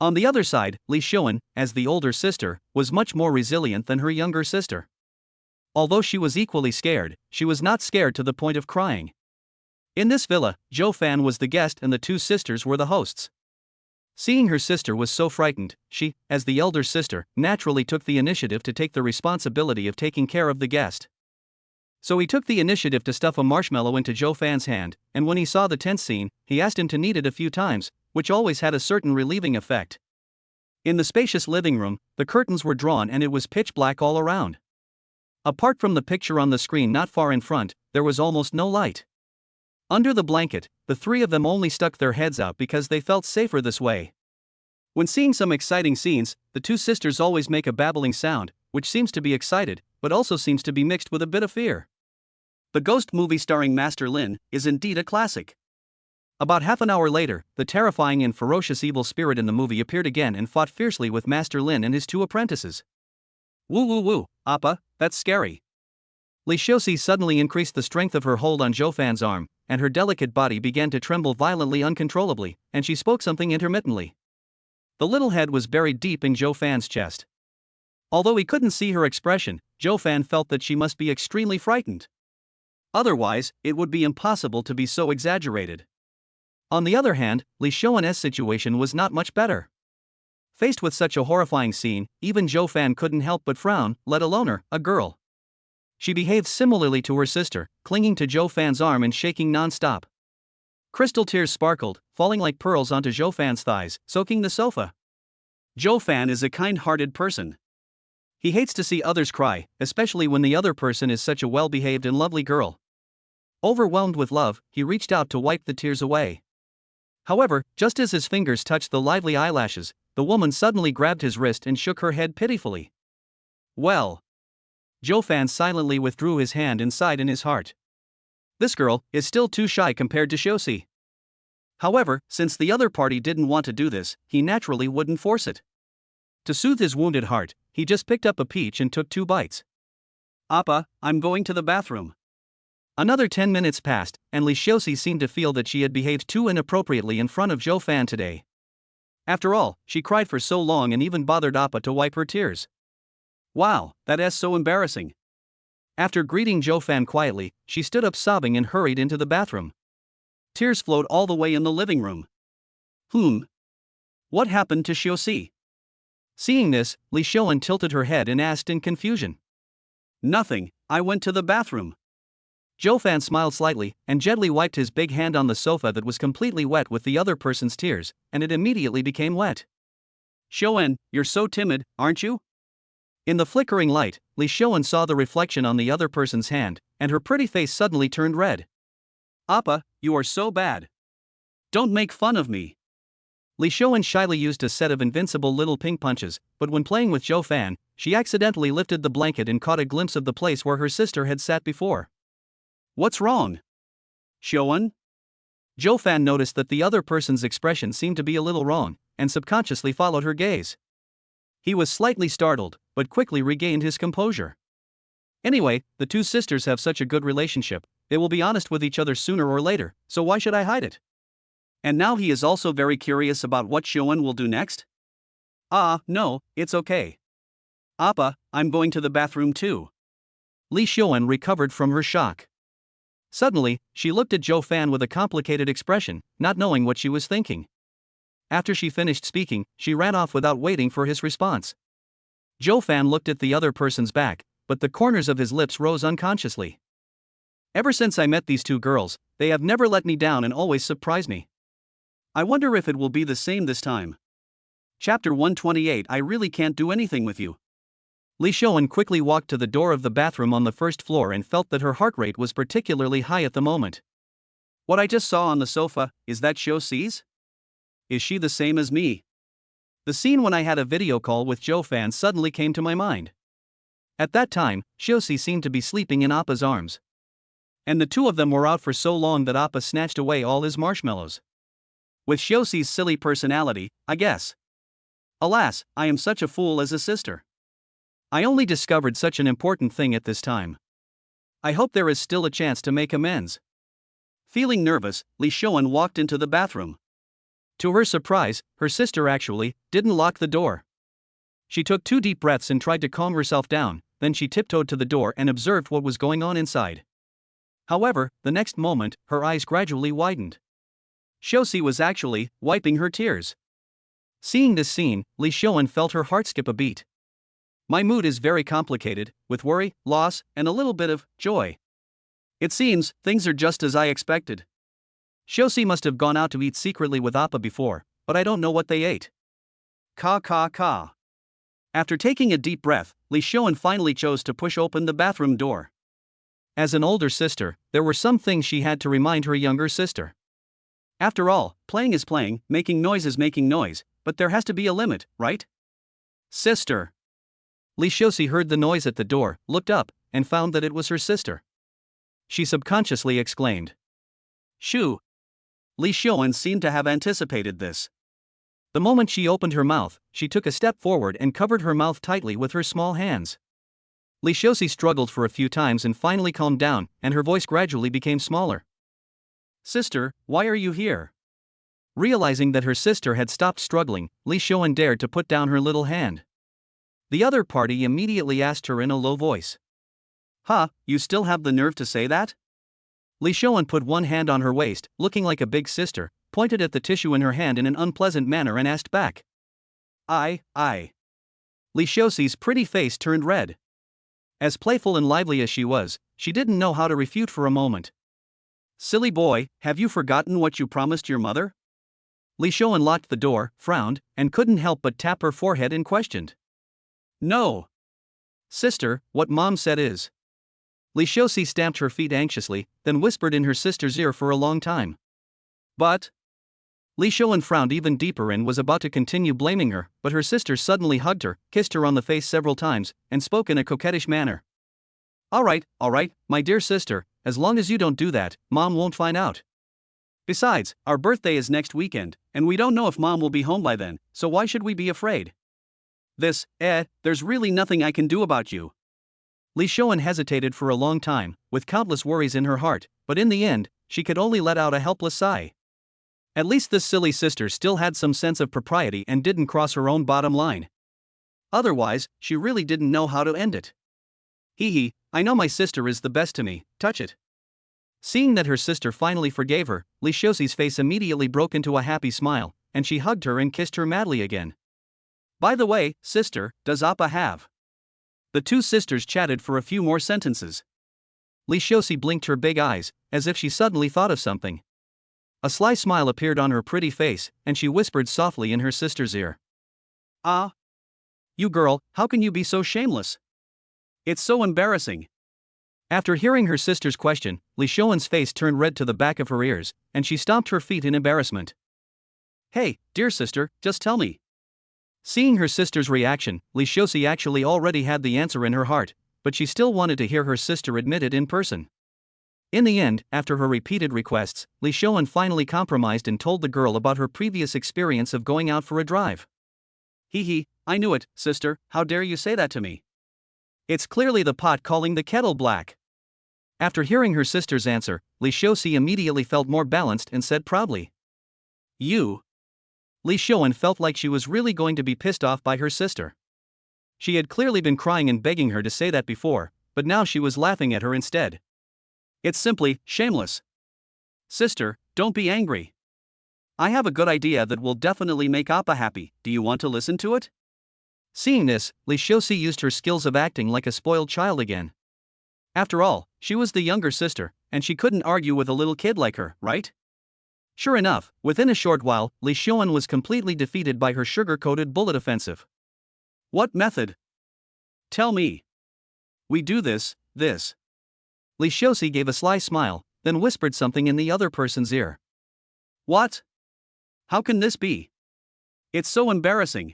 On the other side, Li Xiuan, as the older sister, was much more resilient than her younger sister. Although she was equally scared, she was not scared to the point of crying. In this villa, Zhou Fan was the guest and the two sisters were the hosts. Seeing her sister was so frightened, she, as the elder sister, naturally took the initiative to take the responsibility of taking care of the guest. So he took the initiative to stuff a marshmallow into Zhou Fan's hand, and when he saw the tense scene, he asked him to knead it a few times, which always had a certain relieving effect. In the spacious living room, the curtains were drawn and it was pitch black all around. Apart from the picture on the screen not far in front, there was almost no light. Under the blanket, the three of them only stuck their heads out because they felt safer this way. When seeing some exciting scenes, the two sisters always make a babbling sound, which seems to be excited, but also seems to be mixed with a bit of fear. The ghost movie starring Master Lin is indeed a classic. About half an hour later, the terrifying and ferocious evil spirit in the movie appeared again and fought fiercely with Master Lin and his two apprentices. Woo woo woo, Appa, that's scary. Li Xiuxi suddenly increased the strength of her hold on Zhou Fan's arm, and her delicate body began to tremble violently uncontrollably, and she spoke something intermittently. The little head was buried deep in Zhou Fan's chest. Although he couldn't see her expression, Zhou Fan felt that she must be extremely frightened. Otherwise, it would be impossible to be so exaggerated. On the other hand, Li Xiuan's situation was not much better. Faced with such a horrifying scene, even Zhou Fan couldn't help but frown, let alone her, a girl. She behaved similarly to her sister, clinging to Zhou Fan's arm and shaking non-stop. Crystal tears sparkled, falling like pearls onto Zhou Fan's thighs, soaking the sofa. Zhou Fan is a kind-hearted person. He hates to see others cry, especially when the other person is such a well-behaved and lovely girl. Overwhelmed with love, he reached out to wipe the tears away. However, just as his fingers touched the lively eyelashes, the woman suddenly grabbed his wrist and shook her head pitifully. Well. Zhou Fan silently withdrew his hand and sighed in his heart. This girl is still too shy compared to Xiuxi. However, since the other party didn't want to do this, he naturally wouldn't force it. To soothe his wounded heart, he just picked up a peach and took 2 bites. Appa, I'm going to the bathroom. Another 10 minutes passed, and Li Xiuxi seemed to feel that she had behaved too inappropriately in front of Zhou Fan today. After all, she cried for so long and even bothered Appa to wipe her tears. Wow, that is so embarrassing. After greeting Zhou Fan quietly, she stood up sobbing and hurried into the bathroom. Tears flowed all the way in the living room. What happened to Xiuxi? Seeing this, Li Xiuan tilted her head and asked in confusion. Nothing, I went to the bathroom. Zhou Fan smiled slightly and gently wiped his big hand on the sofa that was completely wet with the other person's tears, and it immediately became wet. Xiuan, you're so timid, aren't you? In the flickering light, Li Xiuan saw the reflection on the other person's hand, and her pretty face suddenly turned red. Appa, you are so bad. Don't make fun of me. Li Xiuan shyly used a set of invincible little ping punches, but when playing with Zhou Fan, she accidentally lifted the blanket and caught a glimpse of the place where her sister had sat before. What's wrong? Xiuan? Zhou Fan noticed that the other person's expression seemed to be a little wrong, and subconsciously followed her gaze. He was slightly startled, but quickly regained his composure. Anyway, the two sisters have such a good relationship, they will be honest with each other sooner or later, so why should I hide it? And now he is also very curious about what Xiuan will do next? No, it's okay. Appa, I'm going to the bathroom too. Li Xiuan recovered from her shock. Suddenly, she looked at Zhou Fan with a complicated expression, not knowing what she was thinking. After she finished speaking, she ran off without waiting for his response. Zhou Fan looked at the other person's back, but the corners of his lips rose unconsciously. Ever since I met these two girls, they have never let me down and always surprised me. I wonder if it will be the same this time. Chapter 128. I really can't do anything with you. Li Xiuan quickly walked to the door of the bathroom on the first floor and felt that her heart rate was particularly high at the moment. What I just saw on the sofa, is that Xiuxi's? Is she the same as me? The scene when I had a video call with Zhou Fan suddenly came to my mind. At that time, Xiuxi seemed to be sleeping in Appa's arms. And the two of them were out for so long that Appa snatched away all his marshmallows. With Xiuxi's silly personality, I guess. Alas, I am such a fool as a sister. I only discovered such an important thing at this time. I hope there is still a chance to make amends. Feeling nervous, Li Xiuan walked into the bathroom. To her surprise, her sister actually didn't lock the door. She took 2 deep breaths and tried to calm herself down, then she tiptoed to the door and observed what was going on inside. However, the next moment, her eyes gradually widened. Shosi was actually wiping her tears. Seeing this scene, Li Shoan felt her heart skip a beat. My mood is very complicated, with worry, loss, and a little bit of joy. It seems things are just as I expected. Shosi must have gone out to eat secretly with Appa before, but I don't know what they ate. Ka. After taking a deep breath, Li Shoan finally chose to push open the bathroom door. As an older sister, there were some things she had to remind her younger sister. After all, playing is playing, making noise is making noise, but there has to be a limit, right? Sister. Li Shosi heard the noise at the door, looked up, and found that it was her sister. She subconsciously exclaimed. Shoo! Li Shoan seemed to have anticipated this. The moment she opened her mouth, she took a step forward and covered her mouth tightly with her small hands. Li Shosi struggled for a few times and finally calmed down, and her voice gradually became smaller. Sister, why are you here? Realizing that her sister had stopped struggling, Li Shoan dared to put down her little hand. The other party immediately asked her in a low voice. Huh, you still have the nerve to say that? Li Shoan put one hand on her waist, looking like a big sister, pointed at the tissue in her hand in an unpleasant manner and asked back. I. Li Shosi's pretty face turned red. As playful and lively as she was, she didn't know how to refute for a moment. Silly boy, have you forgotten what you promised your mother? Li Shoan locked the door, frowned, and couldn't help but tap her forehead and questioned. No. Sister, what mom said is. Li Shosi stamped her feet anxiously, then whispered in her sister's ear for a long time. But. Li Shoan frowned even deeper and was about to continue blaming her, but her sister suddenly hugged her, kissed her on the face several times, and spoke in a coquettish manner. All right, my dear sister, as long as you don't do that, Mom won't find out. Besides, our birthday is next weekend, and we don't know if Mom will be home by then, so why should we be afraid? There's really nothing I can do about you. Li Shoan hesitated for a long time, with countless worries in her heart, but in the end, she could only let out a helpless sigh. At least this silly sister still had some sense of propriety and didn't cross her own bottom line. Otherwise, she really didn't know how to end it. Hee, I know my sister is the best to me, touch it. Seeing that her sister finally forgave her, Li Shosi's face immediately broke into a happy smile, and she hugged her and kissed her madly again. By the way, sister, does Appa have? The two sisters chatted for a few more sentences. Li Shosi blinked her big eyes, as if she suddenly thought of something. A sly smile appeared on her pretty face, and she whispered softly in her sister's ear. Ah! You girl, how can you be so shameless? It's so embarrassing. After hearing her sister's question, Li Shoan's face turned red to the back of her ears, and she stomped her feet in embarrassment. Hey, dear sister, just tell me. Seeing her sister's reaction, Li Shosi actually already had the answer in her heart, but she still wanted to hear her sister admit it in person. In the end, after her repeated requests, Li Shoan finally compromised and told the girl about her previous experience of going out for a drive. Hee, I knew it, sister, how dare you say that to me? It's clearly the pot calling the kettle black. After hearing her sister's answer, Li Shosi immediately felt more balanced and said proudly. You. Li Shoan felt like she was really going to be pissed off by her sister. She had clearly been crying and begging her to say that before, but now she was laughing at her instead. It's simply shameless. Sister, don't be angry. I have a good idea that will definitely make Appa happy. Do you want to listen to it? Seeing this, Li Shosi used her skills of acting like a spoiled child again. After all, she was the younger sister, and she couldn't argue with a little kid like her, right? Sure enough, within a short while, Li Shoan was completely defeated by her sugar-coated bullet offensive. What method? Tell me. We do this. Li Shosi gave a sly smile, then whispered something in the other person's ear. What? How can this be? It's so embarrassing.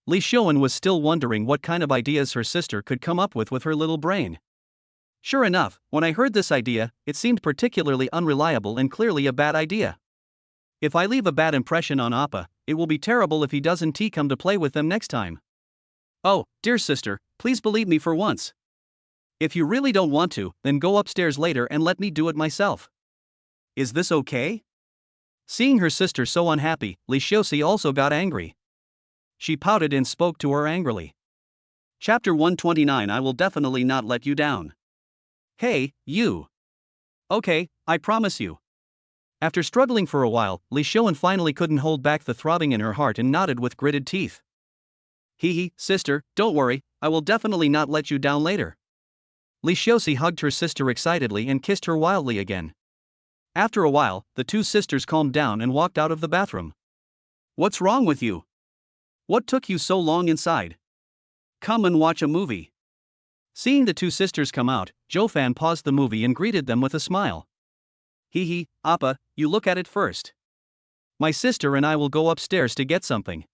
Li Shoan was still wondering what kind of ideas her sister could come up with her little brain. Sure enough, when I heard this idea, it seemed particularly unreliable and clearly a bad idea. If I leave a bad impression on Appa, it will be terrible if he doesn't come to play with them next time. Oh, dear sister, please believe me for once. If you really don't want to, then go upstairs later and let me do it myself. Is this okay? Seeing her sister so unhappy, Li Xiuxi also got angry. She pouted and spoke to her angrily. Chapter 129. I will definitely not let you down. Hey, you. Okay, I promise you. After struggling for a while, Li Xiuan finally couldn't hold back the throbbing in her heart and nodded with gritted teeth. Hee, sister, don't worry, I will definitely not let you down later. Li Xiuxi hugged her sister excitedly and kissed her wildly again. After a while, the two sisters calmed down and walked out of the bathroom. What's wrong with you? What took you so long inside? Come and watch a movie. Seeing the two sisters come out, Zhou Fan paused the movie and greeted them with a smile. Hee, Appa, you look at it first. My sister and I will go upstairs to get something.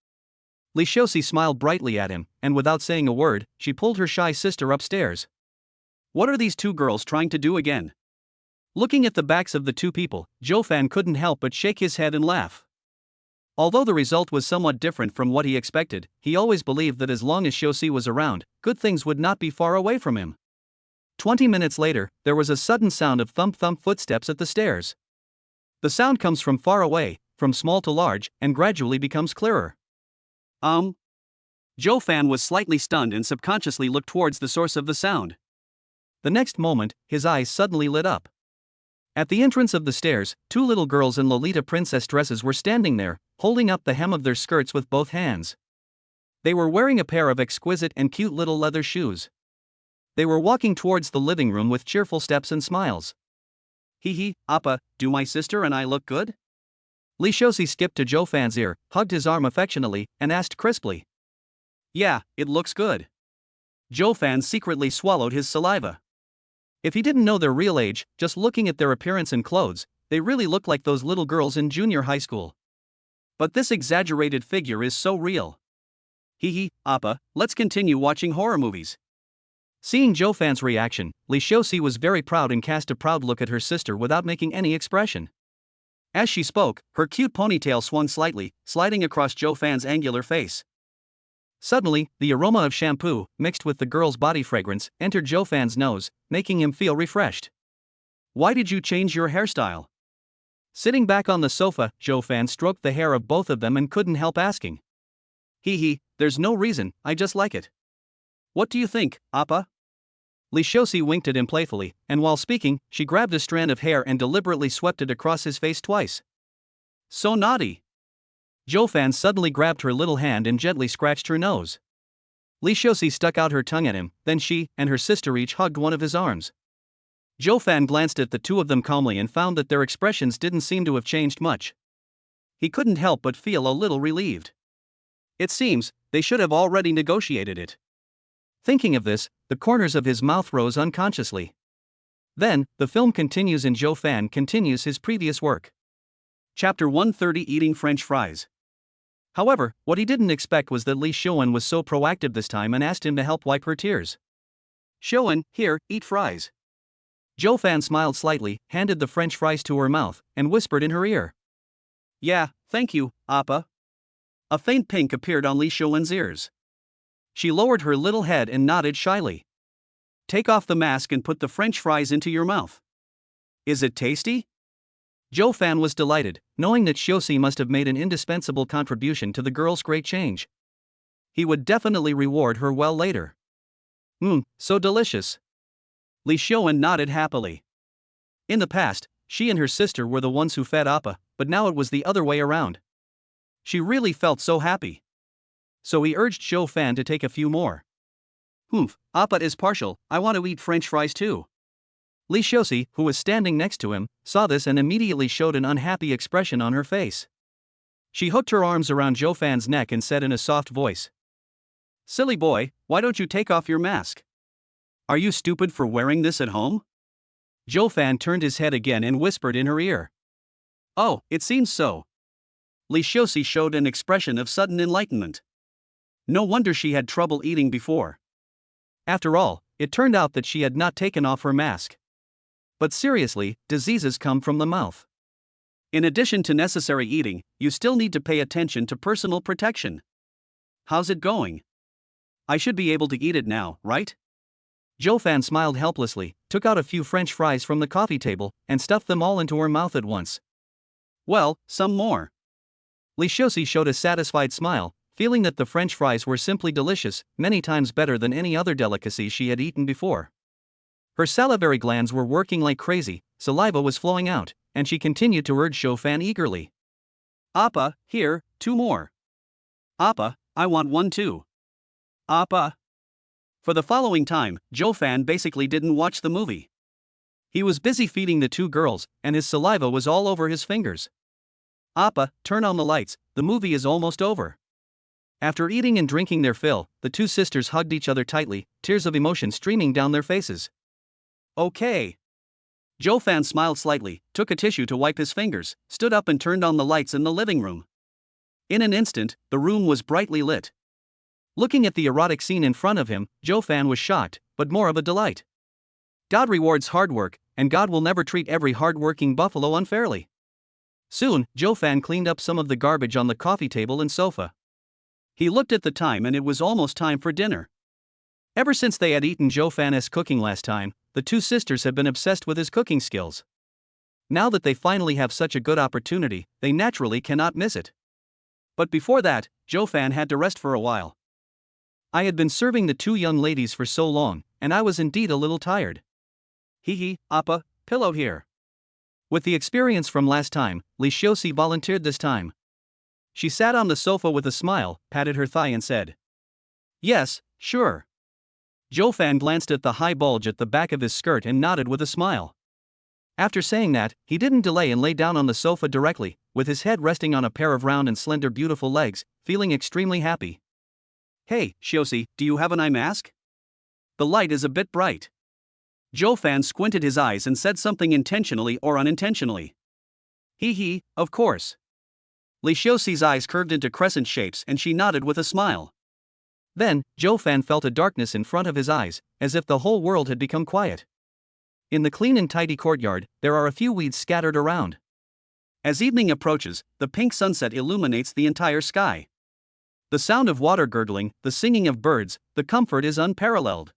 Li Xiuxi smiled brightly at him, and without saying a word, she pulled her shy sister upstairs. What are these two girls trying to do again? Looking at the backs of the two people, Zhou Fan couldn't help but shake his head and laugh. Although the result was somewhat different from what he expected, he always believed that as long as Xiuxi was around, good things would not be far away from him. 20 minutes later, there was a sudden sound of thump-thump footsteps at the stairs. The sound comes from far away, from small to large, and gradually becomes clearer. Zhou Fan was slightly stunned and subconsciously looked towards the source of the sound. The next moment, his eyes suddenly lit up. At the entrance of the stairs, two little girls in Lolita princess dresses were standing there, holding up the hem of their skirts with both hands. They were wearing a pair of exquisite and cute little leather shoes. They were walking towards the living room with cheerful steps and smiles. Hee, Appa, do my sister and I look good? Li Xiuxi skipped to Zhou Fan's ear, hugged his arm affectionately, and asked crisply. Yeah, it looks good. Zhou Fan secretly swallowed his saliva. If he didn't know their real age, just looking at their appearance and clothes, they really looked like those little girls in junior high school. But this exaggerated figure is so real. Hee, Appa, let's continue watching horror movies. Seeing Zhou Fan's reaction, Li Xiuxi was very proud and cast a proud look at her sister without making any expression. As she spoke, her cute ponytail swung slightly, sliding across Zhou Fan's angular face. Suddenly, the aroma of shampoo, mixed with the girl's body fragrance, entered Zhou Fan's nose, making him feel refreshed. Why did you change your hairstyle? Sitting back on the sofa, Zhou Fan stroked the hair of both of them and couldn't help asking. Hee, there's no reason, I just like it. What do you think, Appa? Li Xiuxi winked at him playfully, and while speaking, she grabbed a strand of hair and deliberately swept it across his face twice. So naughty. Zhou Fan suddenly grabbed her little hand and gently scratched her nose. Li Xiuxi stuck out her tongue at him, then she and her sister each hugged one of his arms. Zhou Fan glanced at the two of them calmly and found that their expressions didn't seem to have changed much. He couldn't help but feel a little relieved. It seems, they should have already negotiated it. Thinking of this, the corners of his mouth rose unconsciously. Then, the film continues and Zhou Fan continues his previous work. Chapter 130. Eating French Fries. However, what he didn't expect was that Li Xiuan was so proactive this time and asked him to help wipe her tears. Xiuan, here, eat fries. Zhou Fan smiled slightly, handed the French fries to her mouth, and whispered in her ear. Yeah, thank you, Appa. A faint pink appeared on Li Xiuan's ears. She lowered her little head and nodded shyly. Take off the mask and put the French fries into your mouth. Is it tasty? Zhou Fan was delighted, knowing that Xiuxi must have made an indispensable contribution to the girl's great change. He would definitely reward her well later. So delicious. Li Xiuan nodded happily. In the past, she and her sister were the ones who fed Appa, but now it was the other way around. She really felt so happy. So he urged Zhou Fan to take a few more. Appa is partial, I want to eat French fries too. Li Xiuxi, who was standing next to him, saw this and immediately showed an unhappy expression on her face. She hooked her arms around Zhou Fan's neck and said in a soft voice. Silly boy, why don't you take off your mask? Are you stupid for wearing this at home? Zhou Fan turned his head again and whispered in her ear. Oh, it seems so. Li Xiuxi showed an expression of sudden enlightenment. No wonder she had trouble eating before. After all, it turned out that she had not taken off her mask. But seriously, diseases come from the mouth. In addition to necessary eating, you still need to pay attention to personal protection. How's it going? I should be able to eat it now, right? Zhou Fan smiled helplessly, took out a few French fries from the coffee table, and stuffed them all into her mouth at once. Well, some more. Li Xiuxi showed a satisfied smile, feeling that the French fries were simply delicious, many times better than any other delicacy she had eaten before. Her salivary glands were working like crazy, saliva was flowing out, and she continued to urge Zhou Fan eagerly. Appa, here, 2 more. Appa, I want 1 too. Appa. For the following time, Zhou Fan basically didn't watch the movie. He was busy feeding the 2 girls, and his saliva was all over his fingers. Appa, turn on the lights, the movie is almost over. After eating and drinking their fill, the 2 sisters hugged each other tightly, tears of emotion streaming down their faces. Okay. Zhou Fan smiled slightly, took a tissue to wipe his fingers, stood up and turned on the lights in the living room. In an instant, the room was brightly lit. Looking at the erotic scene in front of him, Zhou Fan was shocked, but more of a delight. God rewards hard work, and God will never treat every hard-working buffalo unfairly. Soon, Zhou Fan cleaned up some of the garbage on the coffee table and sofa. He looked at the time and it was almost time for dinner. Ever since they had eaten Zhou Fan's cooking last time, the 2 sisters have been obsessed with his cooking skills. Now that they finally have such a good opportunity, they naturally cannot miss it. But before that, Zhou Fan had to rest for a while. I had been serving the 2 young ladies for so long, and I was indeed a little tired. Hee, Appa, pillow here. With the experience from last time, Li Xiuxi volunteered this time. She sat on the sofa with a smile, patted her thigh and said, Yes, sure. Zhou Fan glanced at the high bulge at the back of his skirt and nodded with a smile. After saying that, he didn't delay and lay down on the sofa directly, with his head resting on a pair of round and slender beautiful legs, feeling extremely happy. Hey, Xiuxi, do you have an eye mask? The light is a bit bright. Zhou Fan squinted his eyes and said something intentionally or unintentionally. Hee, of course. Li Xiuxi's eyes curved into crescent shapes and she nodded with a smile. Then, Zhou Fan felt a darkness in front of his eyes, as if the whole world had become quiet. In the clean and tidy courtyard, there are a few weeds scattered around. As evening approaches, the pink sunset illuminates the entire sky. The sound of water gurgling, the singing of birds, the comfort is unparalleled.